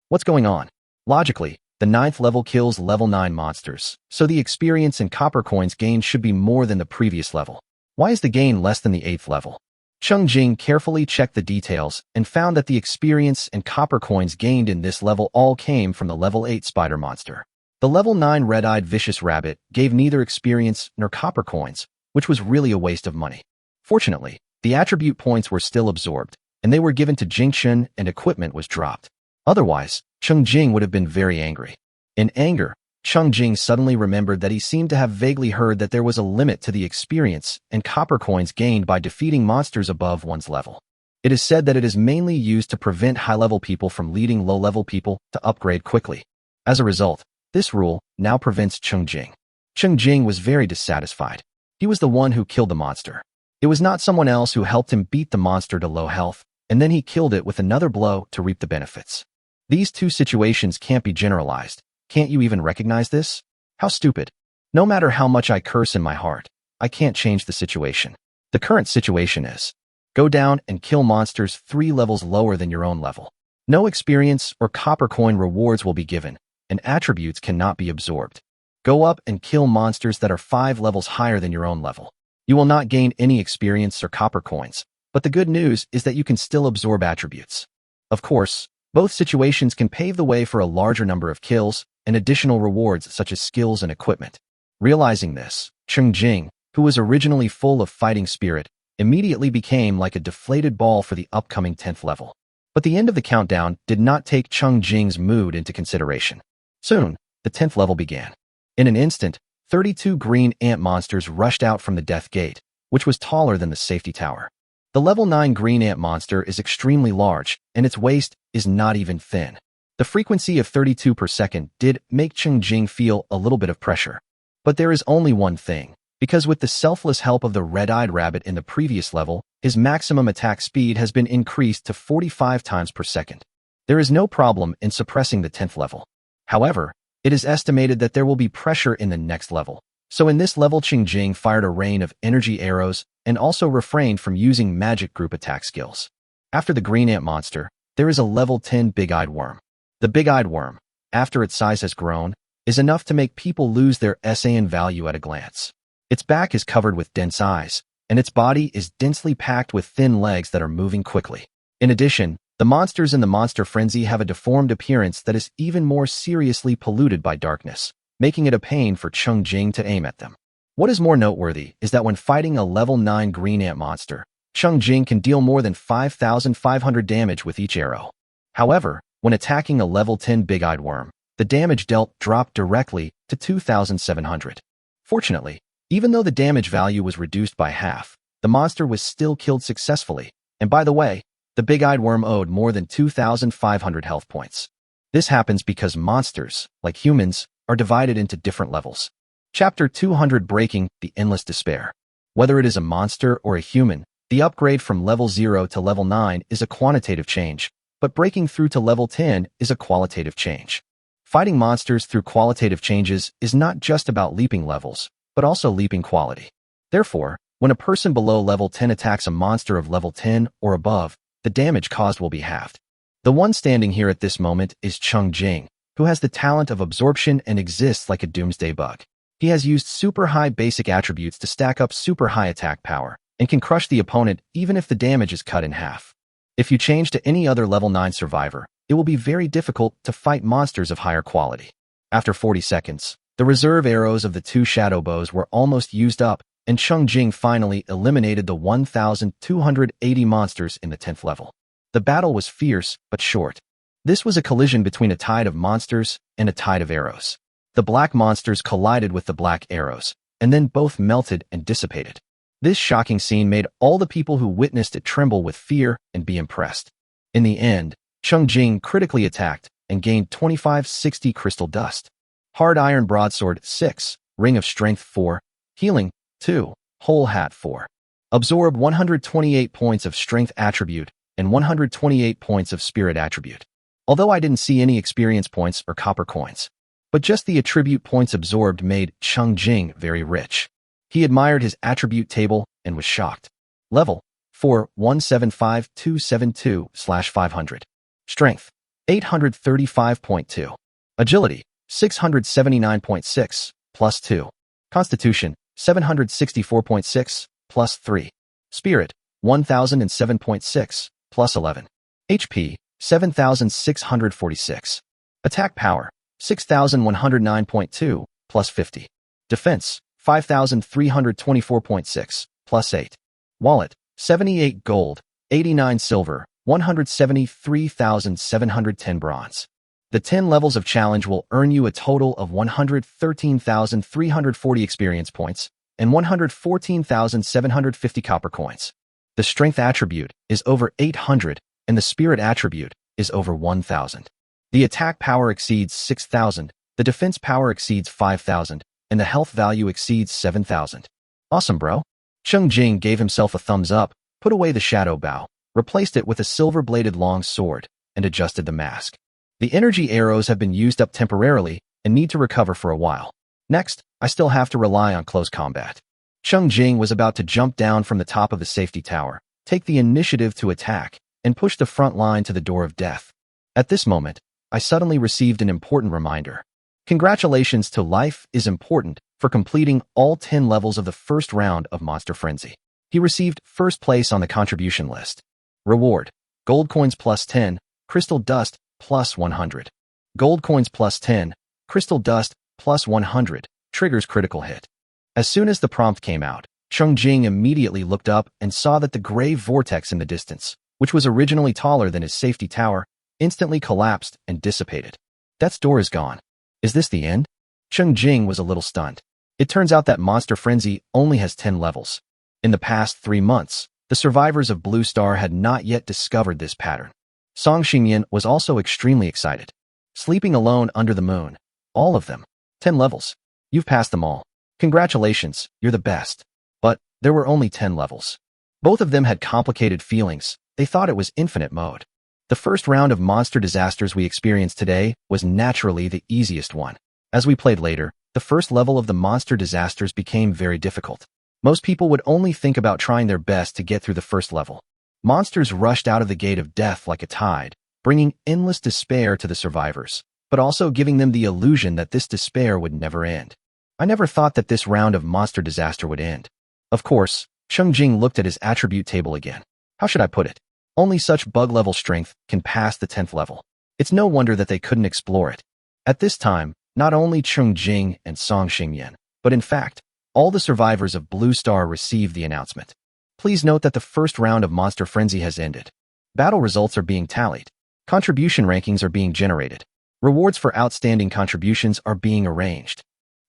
[SPEAKER 1] What's going on? Logically, the 9th level kills level 9 monsters, so the experience and copper coins gained should be more than the previous level. Why is the gain less than the 8th level? Cheng Jing carefully checked the details and found that the experience and copper coins gained in this level all came from the level 8 spider monster. The level 9 red-eyed vicious rabbit gave neither experience nor copper coins, which was really a waste of money. Fortunately, the attribute points were still absorbed, and they were given to Jingchen and equipment was dropped. Otherwise, Cheng Jing would have been very angry. In anger, Cheng Jing suddenly remembered that he seemed to have vaguely heard that there was a limit to the experience and copper coins gained by defeating monsters above one's level. It is said that it is mainly used to prevent high-level people from leading low-level people to upgrade quickly. As a result, this rule now prevents Cheng Jing. Cheng Jing was very dissatisfied. He was the one who killed the monster. It was not someone else who helped him beat the monster to low health, and then he killed it with another blow to reap the benefits. These two situations can't be generalized. Can't you even recognize this? How stupid. No matter how much I curse in my heart, I can't change the situation. The current situation is, go down and kill monsters 3 levels lower than your own level. No experience or copper coin rewards will be given, and attributes cannot be absorbed. Go up and kill monsters that are 5 levels higher than your own level. You will not gain any experience or copper coins, but the good news is that you can still absorb attributes. Of course, Both situations can pave the way for a larger number of kills and additional rewards such as skills and equipment. Realizing this, Cheng Jing, who was originally full of fighting spirit, immediately became like a deflated ball for the upcoming 10th level. But the end of the countdown did not take Cheng Jing's mood into consideration. Soon, the 10th level began. In an instant, 32 green ant monsters rushed out from the death gate, which was taller than the safety tower. The level 9 green ant monster is extremely large, and its waist is not even thin. The frequency of 32 per second did make Cheng Jing feel a little bit of pressure. But there is only one thing, because with the selfless help of the red-eyed rabbit in the previous level, his maximum attack speed has been increased to 45 times per second. There is no problem in suppressing the 10th level. However, it is estimated that there will be pressure in the next level. So in this level, Cheng Jing fired a rain of energy arrows and also refrained from using magic group attack skills. After the green ant monster, there is a level 10 big-eyed worm. The big-eyed worm, after its size has grown, is enough to make people lose their SAN value at a glance. Its back is covered with dense eyes, and its body is densely packed with thin legs that are moving quickly. In addition, the monsters in the monster frenzy have a deformed appearance that is even more seriously polluted by darkness, making it a pain for Cheng Jing to aim at them. What is more noteworthy is that when fighting a level 9 green ant monster, Cheng Jing can deal more than 5,500 damage with each arrow. However, when attacking a level 10 big-eyed worm, the damage dealt dropped directly to 2,700. Fortunately, even though the damage value was reduced by half, the monster was still killed successfully, and by the way, the big-eyed worm owed more than 2,500 health points. This happens because monsters, like humans, are divided into different levels. Chapter 200 Breaking the Endless Despair. Whether it is a monster or a human, the upgrade from level 0 to level 9 is a quantitative change, but breaking through to level 10 is a qualitative change. Fighting monsters through qualitative changes is not just about leaping levels, but also leaping quality. Therefore, when a person below level 10 attacks a monster of level 10 or above, the damage caused will be halved. The one standing here at this moment is Cheng Jing, who has the talent of absorption and exists like a doomsday bug. He has used super high basic attributes to stack up super high attack power, and can crush the opponent even if the damage is cut in half. If you change to any other level 9 survivor, it will be very difficult to fight monsters of higher quality. After 40 seconds, the reserve arrows of the 2 shadow bows were almost used up, and Cheng Jing finally eliminated the 1,280 monsters in the 10th level. The battle was fierce but short. This was a collision between a tide of monsters and a tide of arrows. The black monsters collided with the black arrows, and then both melted and dissipated. This shocking scene made all the people who witnessed it tremble with fear and be impressed. In the end, Cheng Jing critically attacked and gained 2560 crystal dust. Hard iron broadsword 6, ring of strength 4, healing 2, whole hat 4. Absorb 128 points of strength attribute and 128 points of spirit attribute. Although I didn't see any experience points or copper coins, but just the attribute points absorbed made Cheng Jing very rich. He admired his attribute table and was shocked. Level 4 175,272/500. Strength 835.2. Agility 679.6 plus 2. Constitution 764.6 plus 3. Spirit 1007.6 plus 11. HP 7,646. Attack power 6,109.2 plus 50. Defense 5,324.6 plus 8. Wallet 78 gold, 89 silver, 173,710 bronze. The 10 levels of challenge will earn you a total of 113,340 experience points and 114,750 copper coins. The strength attribute is over 800 and the spirit attribute is over 1,000. The attack power exceeds 6,000, the defense power exceeds 5,000, and the health value exceeds 7,000. Awesome, bro. Cheng Jing gave himself a thumbs up, put away the shadow bow, replaced it with a silver-bladed long sword, and adjusted the mask. The energy arrows have been used up temporarily and need to recover for a while. Next, I still have to rely on close combat. Cheng Jing was about to jump down from the top of the safety tower, take the initiative to attack, and push the front line to the door of death. At this moment, I suddenly received an important reminder. Congratulations to Life is Important for completing all 10 levels of the first round of Monster Frenzy. He received first place on the contribution list. Reward: gold coins plus 10, crystal dust plus 100. Gold coins plus 10, crystal dust plus 100, triggers critical hit. As soon as the prompt came out, Cheng Jing immediately looked up and saw that the grave vortex in the distance, which was originally taller than his safety tower, instantly collapsed and dissipated. Death's door is gone. Is this the end? Cheng Jing was a little stunned. It turns out that Monster Frenzy only has 10 levels. In the past 3 months, the survivors of Blue Star had not yet discovered this pattern. Song Xingyan was also extremely excited. Sleeping alone under the moon. All of them. 10 levels. You've passed them all. Congratulations, you're the best. But there were only 10 levels. Both of them had complicated feelings. They thought it was infinite mode. The first round of monster disasters we experienced today was naturally the easiest one. As we played later, the first level of the monster disasters became very difficult. Most people would only think about trying their best to get through the first level. Monsters rushed out of the gate of death like a tide, bringing endless despair to the survivors, but also giving them the illusion that this despair would never end. I never thought that this round of monster disaster would end. Of course, Cheng Jing looked at his attribute table again. How should I put it? Only such bug-level strength can pass the 10th level. It's no wonder that they couldn't explore it. At this time, not only Cheng Jing and Song Xingyan, but in fact, all the survivors of Blue Star received the announcement. Please note that the first round of Monster Frenzy has ended. Battle results are being tallied. Contribution rankings are being generated. Rewards for outstanding contributions are being arranged.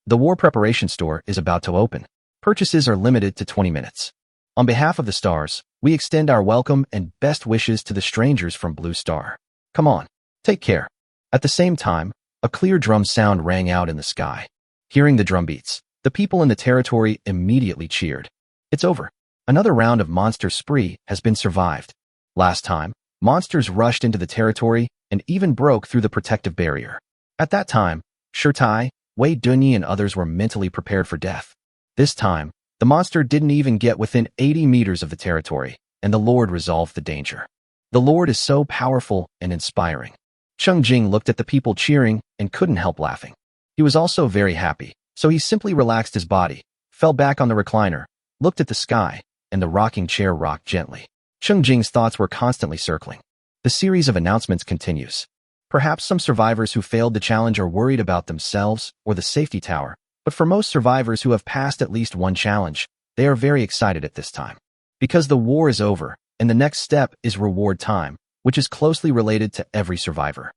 [SPEAKER 1] The War Preparation Store is about to open. Purchases are limited to 20 minutes. On behalf of the stars, we extend our welcome and best wishes to the strangers from Blue Star. Come on, take care. At the same time, a clear drum sound rang out in the sky. Hearing the drum beats, the people in the territory immediately cheered. It's over. Another round of monster spree has been survived. Last time, monsters rushed into the territory and even broke through the protective barrier. At that time, Shirtai, Wei Dunyi and others were mentally prepared for death. This time, the monster didn't even get within 80 meters of the territory, and the Lord resolved the danger. The Lord is so powerful and inspiring. Cheng Jing looked at the people cheering and couldn't help laughing. He was also very happy, so he simply relaxed his body, fell back on the recliner, looked at the sky, and the rocking chair rocked gently. Cheng Jing's thoughts were constantly circling. The series of announcements continues. Perhaps some survivors who failed the challenge are worried about themselves or the safety tower, but for most survivors who have passed at least one challenge, they are very excited at this time. Because the war is over, and the next step is reward time, which is closely related to every survivor.